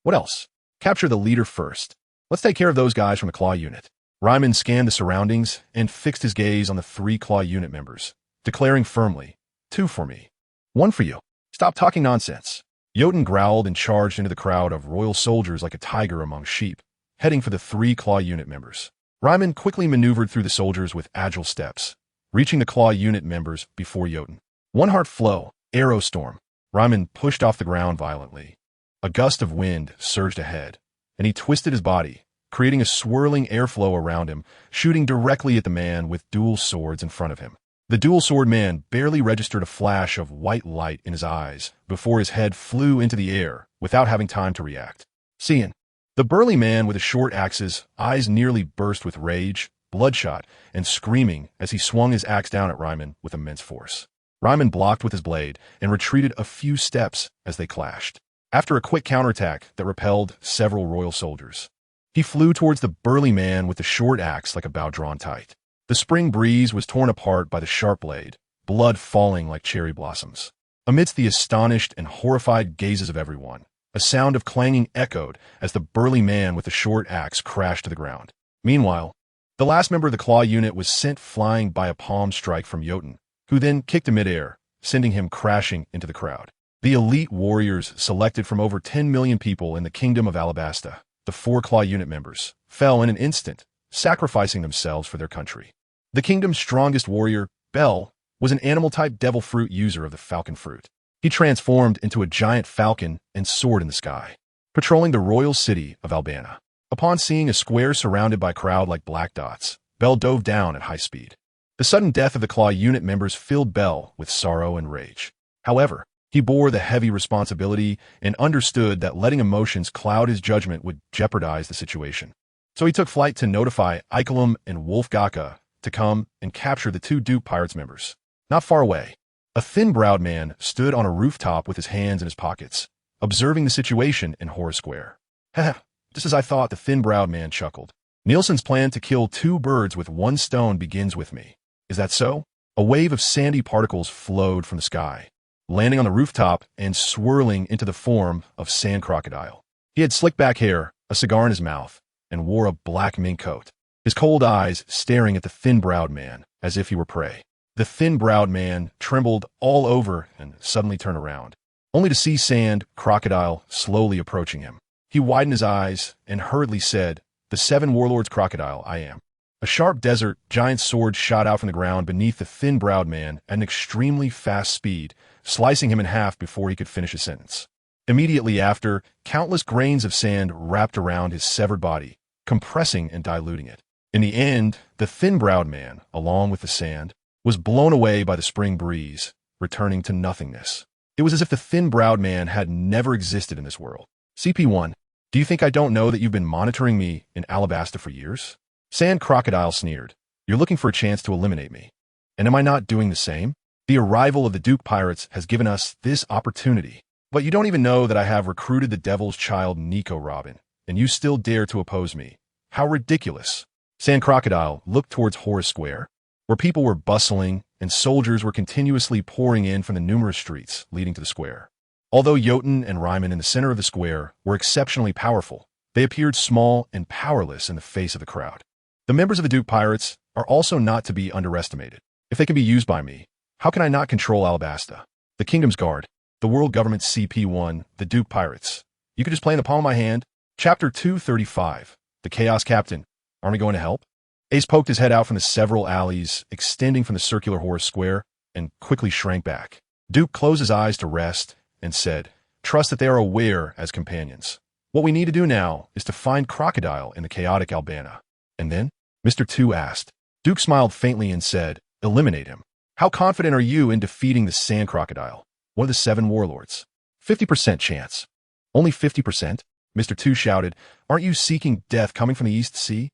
What else? Capture the leader first. Let's take care of those guys from the claw unit. Ryman scanned the surroundings and fixed his gaze on the 3 claw unit members, declaring firmly, 2 for me. 1 for you. Stop talking nonsense. Jotun growled and charged into the crowd of royal soldiers like a tiger among sheep, heading for the 3 claw unit members. Ryman quickly maneuvered through the soldiers with agile steps, reaching the claw unit members before Jotun. One heart flow, arrow storm. Ryman pushed off the ground violently. A gust of wind surged ahead, and he twisted his body, creating a swirling airflow around him, shooting directly at the man with dual swords in front of him. The dual-sword man barely registered a flash of white light in his eyes before his head flew into the air without having time to react. Seeing, the burly man with the short axes, eyes nearly burst with rage, bloodshot, and screaming as he swung his axe down at Ryman with immense force. Ryman blocked with his blade and retreated a few steps as they clashed. After a quick counterattack that repelled several royal soldiers, he flew towards the burly man with the short axe like a bow drawn tight. The spring breeze was torn apart by the sharp blade, blood falling like cherry blossoms. Amidst the astonished and horrified gazes of everyone, a sound of clanging echoed as the burly man with the short axe crashed to the ground. Meanwhile, the last member of the claw unit was sent flying by a palm strike from Jotun, who then kicked him midair, sending him crashing into the crowd. The elite warriors selected from over 10 million people in the Kingdom of Alabasta, the 4 claw unit members, fell in an instant, sacrificing themselves for their country. The kingdom's strongest warrior, Bell, was an animal-type devil fruit user of the falcon fruit. He transformed into a giant falcon and soared in the sky, patrolling the royal city of Albana. Upon seeing a square surrounded by a crowd like black dots, Bell dove down at high speed. The sudden death of the claw unit members filled Bell with sorrow and rage. However, he bore the heavy responsibility and understood that letting emotions cloud his judgment would jeopardize the situation. So he took flight to notify Ikelum and Wolfgaka to come and capture the 2 Duke Pirates members. Not far away, a thin-browed man stood on a rooftop with his hands in his pockets, observing the situation in horror square. Heh, just as I thought, the thin-browed man chuckled. Nielsen's plan to kill 2 birds with 1 stone begins with me. Is that so? A wave of sandy particles flowed from the sky, landing on the rooftop and swirling into the form of Sand Crocodile. He had slick back hair, a cigar in his mouth, and wore a black mink coat, his cold eyes staring at the thin-browed man as if he were prey. The thin-browed man trembled all over and suddenly turned around, only to see Sand Crocodile slowly approaching him. He widened his eyes and hurriedly said, "The 7 warlords crocodile I am." A sharp desert giant sword shot out from the ground beneath the thin-browed man at an extremely fast speed, slicing him in half before he could finish his sentence. Immediately after, countless grains of sand wrapped around his severed body, compressing and diluting it. In the end, the thin-browed man, along with the sand, was blown away by the spring breeze, returning to nothingness. It was as if the thin-browed man had never existed in this world. CP1, do you think I don't know that you've been monitoring me in Alabasta for years? Sand Crocodile sneered. You're looking for a chance to eliminate me. And am I not doing the same? The arrival of the Duke Pirates has given us this opportunity. But you don't even know that I have recruited the Devil's Child Nico Robin, and you still dare to oppose me. How ridiculous. Sand Crocodile looked towards Horus Square, where people were bustling and soldiers were continuously pouring in from the numerous streets leading to the square. Although Jotun and Ryman in the center of the square were exceptionally powerful, they appeared small and powerless in the face of the crowd. The members of the Duke Pirates are also not to be underestimated. If they can be used by me, how can I not control Alabasta? The Kingdom's Guard, the World Government CP1, the Duke Pirates. You could just play in the palm of my hand. Chapter 235, The Chaos Captain. Aren't we going to help? Ace poked his head out from the several alleys extending from the circular Horus Square and quickly shrank back. Duke closed his eyes to rest and said, "Trust that they are aware as companions. What we need to do now is to find Crocodile in the chaotic Albana." And then? Mr. 2 asked. Duke smiled faintly and said, "Eliminate him." How confident are you in defeating the Sand Crocodile, one of the 7 warlords? 50% chance. Only 50%? Mr. 2 shouted. Aren't you seeking death coming from the East Sea?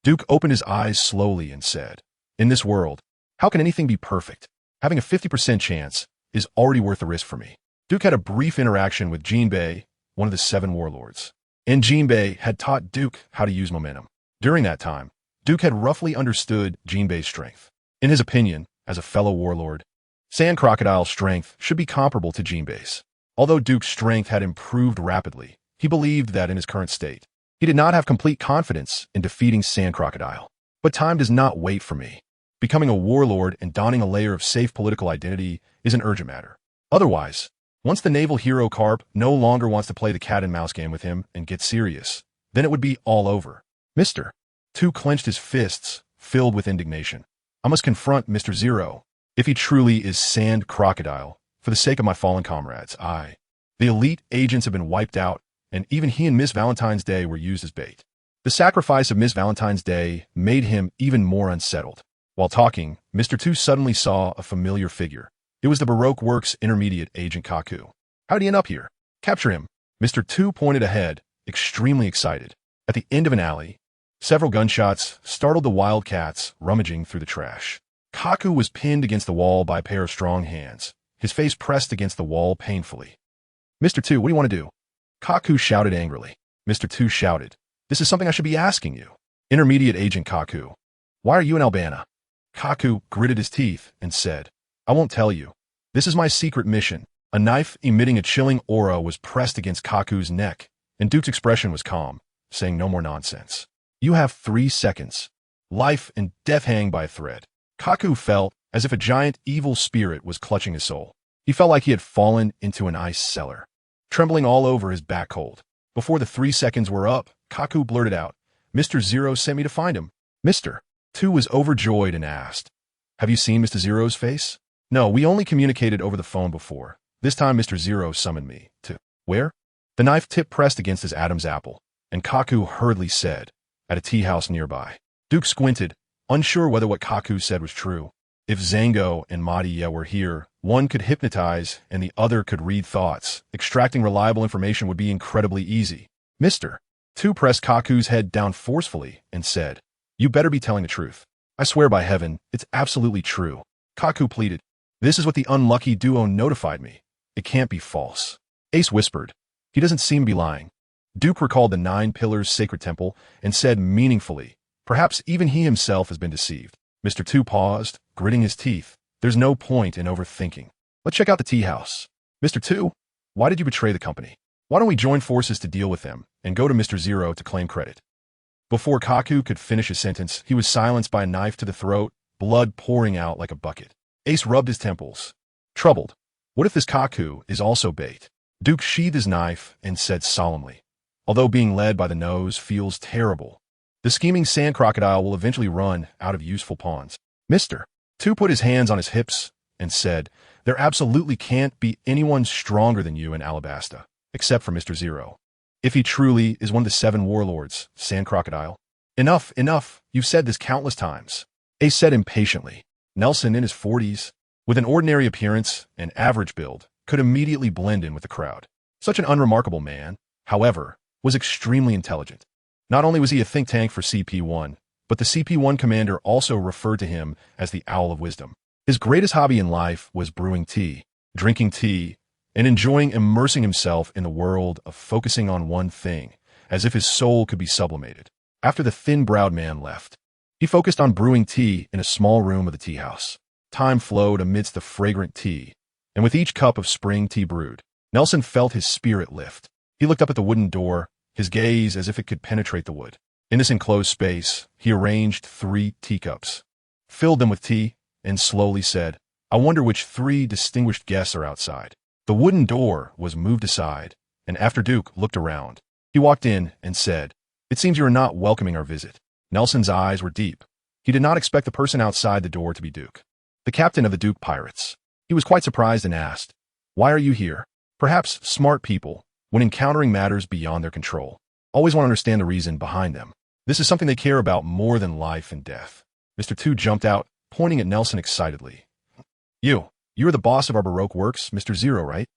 Duke opened his eyes slowly and said, "In this world, how can anything be perfect? Having a 50% chance is already worth the risk for me." Duke had a brief interaction with Jinbei, one of the 7 warlords, and Jinbei had taught Duke how to use momentum. During that time, Duke had roughly understood Jinbei's strength. In his opinion, as a fellow warlord, Sand Crocodile's strength should be comparable to Jinbei's. Although Duke's strength had improved rapidly, he believed that in his current state, he did not have complete confidence in defeating Sand Crocodile. But time does not wait for me. Becoming a warlord and donning a layer of safe political identity is an urgent matter. Otherwise, once the naval hero Carp no longer wants to play the cat and mouse game with him and get serious, then it would be all over. Mr. 2 clenched his fists, filled with indignation. I must confront Mr. 0. If he truly is Sand Crocodile, for the sake of my fallen comrades, the elite agents have been wiped out, and even he and Miss Valentine's Day were used as bait. The sacrifice of Miss Valentine's Day made him even more unsettled. While talking, Mr. 2 suddenly saw a familiar figure. It was the Baroque Works Intermediate Agent Kaku. How did he end up here? Capture him. Mr. 2 pointed ahead, extremely excited. At the end of an alley, several gunshots startled the wildcats rummaging through the trash. Kaku was pinned against the wall by a pair of strong hands, his face pressed against the wall painfully. Mr. 2, what do you want to do? Kaku shouted angrily. Mr. 2 shouted, "This is something I should be asking you." Intermediate Agent Kaku. Why are you in Albana? Kaku gritted his teeth and said, I won't tell you. This is my secret mission. A knife emitting a chilling aura was pressed against Kaku's neck, and Duke's expression was calm, saying no more nonsense. You have 3 seconds. Life and death hang by a thread. Kaku felt as if a giant evil spirit was clutching his soul. He felt like he had fallen into an ice cellar, trembling all over his back cold. Before the 3 seconds were up, Kaku blurted out, Mr. Zero sent me to find him. Mr. 2 was overjoyed and asked, Have you seen Mr. Zero's face? No, we only communicated over the phone before. This time Mr. Zero summoned me to where? The knife tip pressed against his Adam's apple, and Kaku hurriedly said, at a tea house nearby. Duke squinted, unsure whether what Kaku said was true. If Zango and Madia were here, one could hypnotize and the other could read thoughts. Extracting reliable information would be incredibly easy. Mr. 2 pressed Kaku's head down forcefully and said, You better be telling the truth. I swear by heaven, it's absolutely true. Kaku pleaded. This is what the unlucky duo notified me. It can't be false. Ace whispered. He doesn't seem to be lying. Duke recalled the 9 Pillars Sacred Temple and said meaningfully, Perhaps even he himself has been deceived. Mr. 2 paused, gritting his teeth. There's no point in overthinking. Let's check out the tea house. Mr. 2, why did you betray the company? Why don't we join forces to deal with them and go to Mr. Zero to claim credit? Before Kaku could finish his sentence, he was silenced by a knife to the throat, blood pouring out like a bucket. Ace rubbed his temples. Troubled. What if this Kaku is also bait? Duke sheathed his knife and said solemnly, Although being led by the nose feels terrible, the scheming sand crocodile will eventually run out of useful pawns. Mr. 2 put his hands on his hips and said, There absolutely can't be anyone stronger than you in Alabasta, except for Mr. Zero. If he truly is one of the 7 warlords, Sand Crocodile. Enough, enough, you've said this countless times. Ace said impatiently. Nelson, in his 40s, with an ordinary appearance and average build, could immediately blend in with the crowd. Such an unremarkable man, however, was extremely intelligent. Not only was he a think tank for CP1, but the CP1 commander also referred to him as the Owl of Wisdom. His greatest hobby in life was brewing tea, drinking tea, and enjoying immersing himself in the world of focusing on one thing, as if his soul could be sublimated. After the thin-browed man left, he focused on brewing tea in a small room of the tea house. Time flowed amidst the fragrant tea, and with each cup of spring tea brewed, Nelson felt his spirit lift. He looked up at the wooden door, his gaze as if it could penetrate the wood. In this enclosed space, he arranged 3 teacups, filled them with tea, and slowly said, I wonder which 3 distinguished guests are outside. The wooden door was moved aside, and after Duke looked around, he walked in and said, It seems you are not welcoming our visit. Nelson's eyes were deep. He did not expect the person outside the door to be Duke, the captain of the Duke pirates. He was quite surprised and asked, Why are you here? Perhaps smart people, when encountering matters beyond their control, always want to understand the reason behind them. This is something they care about more than life and death. Mr. 2 jumped out, pointing at Nelson excitedly. You're the boss of our Baroque works, Mr. Zero, right?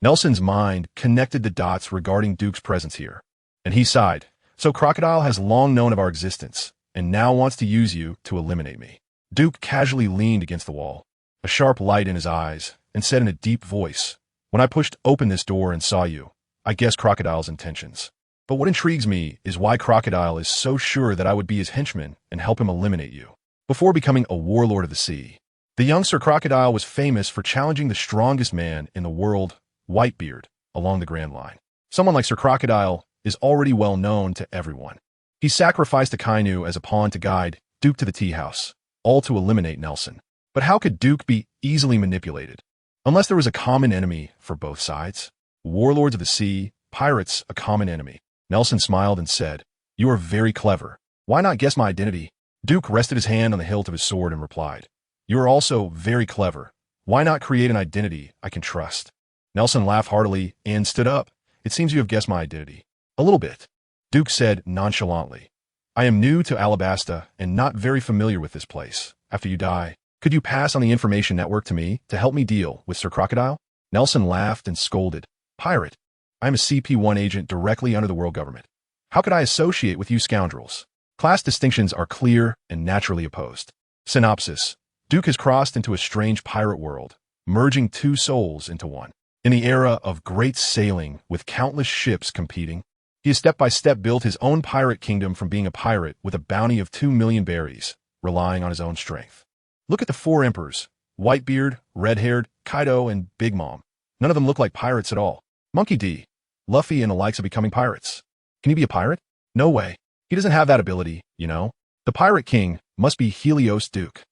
Nelson's mind connected the dots regarding Duke's presence here, and he sighed. So Crocodile has long known of our existence, and now wants to use you to eliminate me. Duke casually leaned against the wall, a sharp light in his eyes, and said in a deep voice, When I pushed open this door and saw you, I guessed Crocodile's intentions. But what intrigues me is why Crocodile is so sure that I would be his henchman and help him eliminate you. Before becoming a warlord of the sea, the young Sir Crocodile was famous for challenging the strongest man in the world, Whitebeard, along the Grand Line. Someone like Sir Crocodile is already well known to everyone. He sacrificed Akainu as a pawn to guide Duke to the tea house, all to eliminate Nelson. But how could Duke be easily manipulated? Unless there was a common enemy for both sides. Warlords of the sea, pirates, a common enemy. Nelson smiled and said, You are very clever. Why not guess my identity? Duke rested his hand on the hilt of his sword and replied, You are also very clever. Why not create an identity I can trust? Nelson laughed heartily and stood up. It seems you have guessed my identity. A little bit. Duke said nonchalantly, I am new to Alabasta and not very familiar with this place. After you die, could you pass on the information network to me to help me deal with Sir Crocodile? Nelson laughed and scolded, Pirate, I am a CP1 agent directly under the world government. How could I associate with you scoundrels? Class distinctions are clear and naturally opposed. Synopsis. Duke has crossed into a strange pirate world, merging 2 souls into one. In the era of great sailing with countless ships competing, he has step-by-step built his own pirate kingdom from being a pirate with a bounty of 2 million berries, relying on his own strength. Look at the four emperors, Whitebeard, Red-Haired, Kaido, and Big Mom. None of them look like pirates at all. Monkey D, Luffy and the likes of becoming pirates. Can he be a pirate? No way. He doesn't have that ability, you know. The pirate king must be Helios Duke.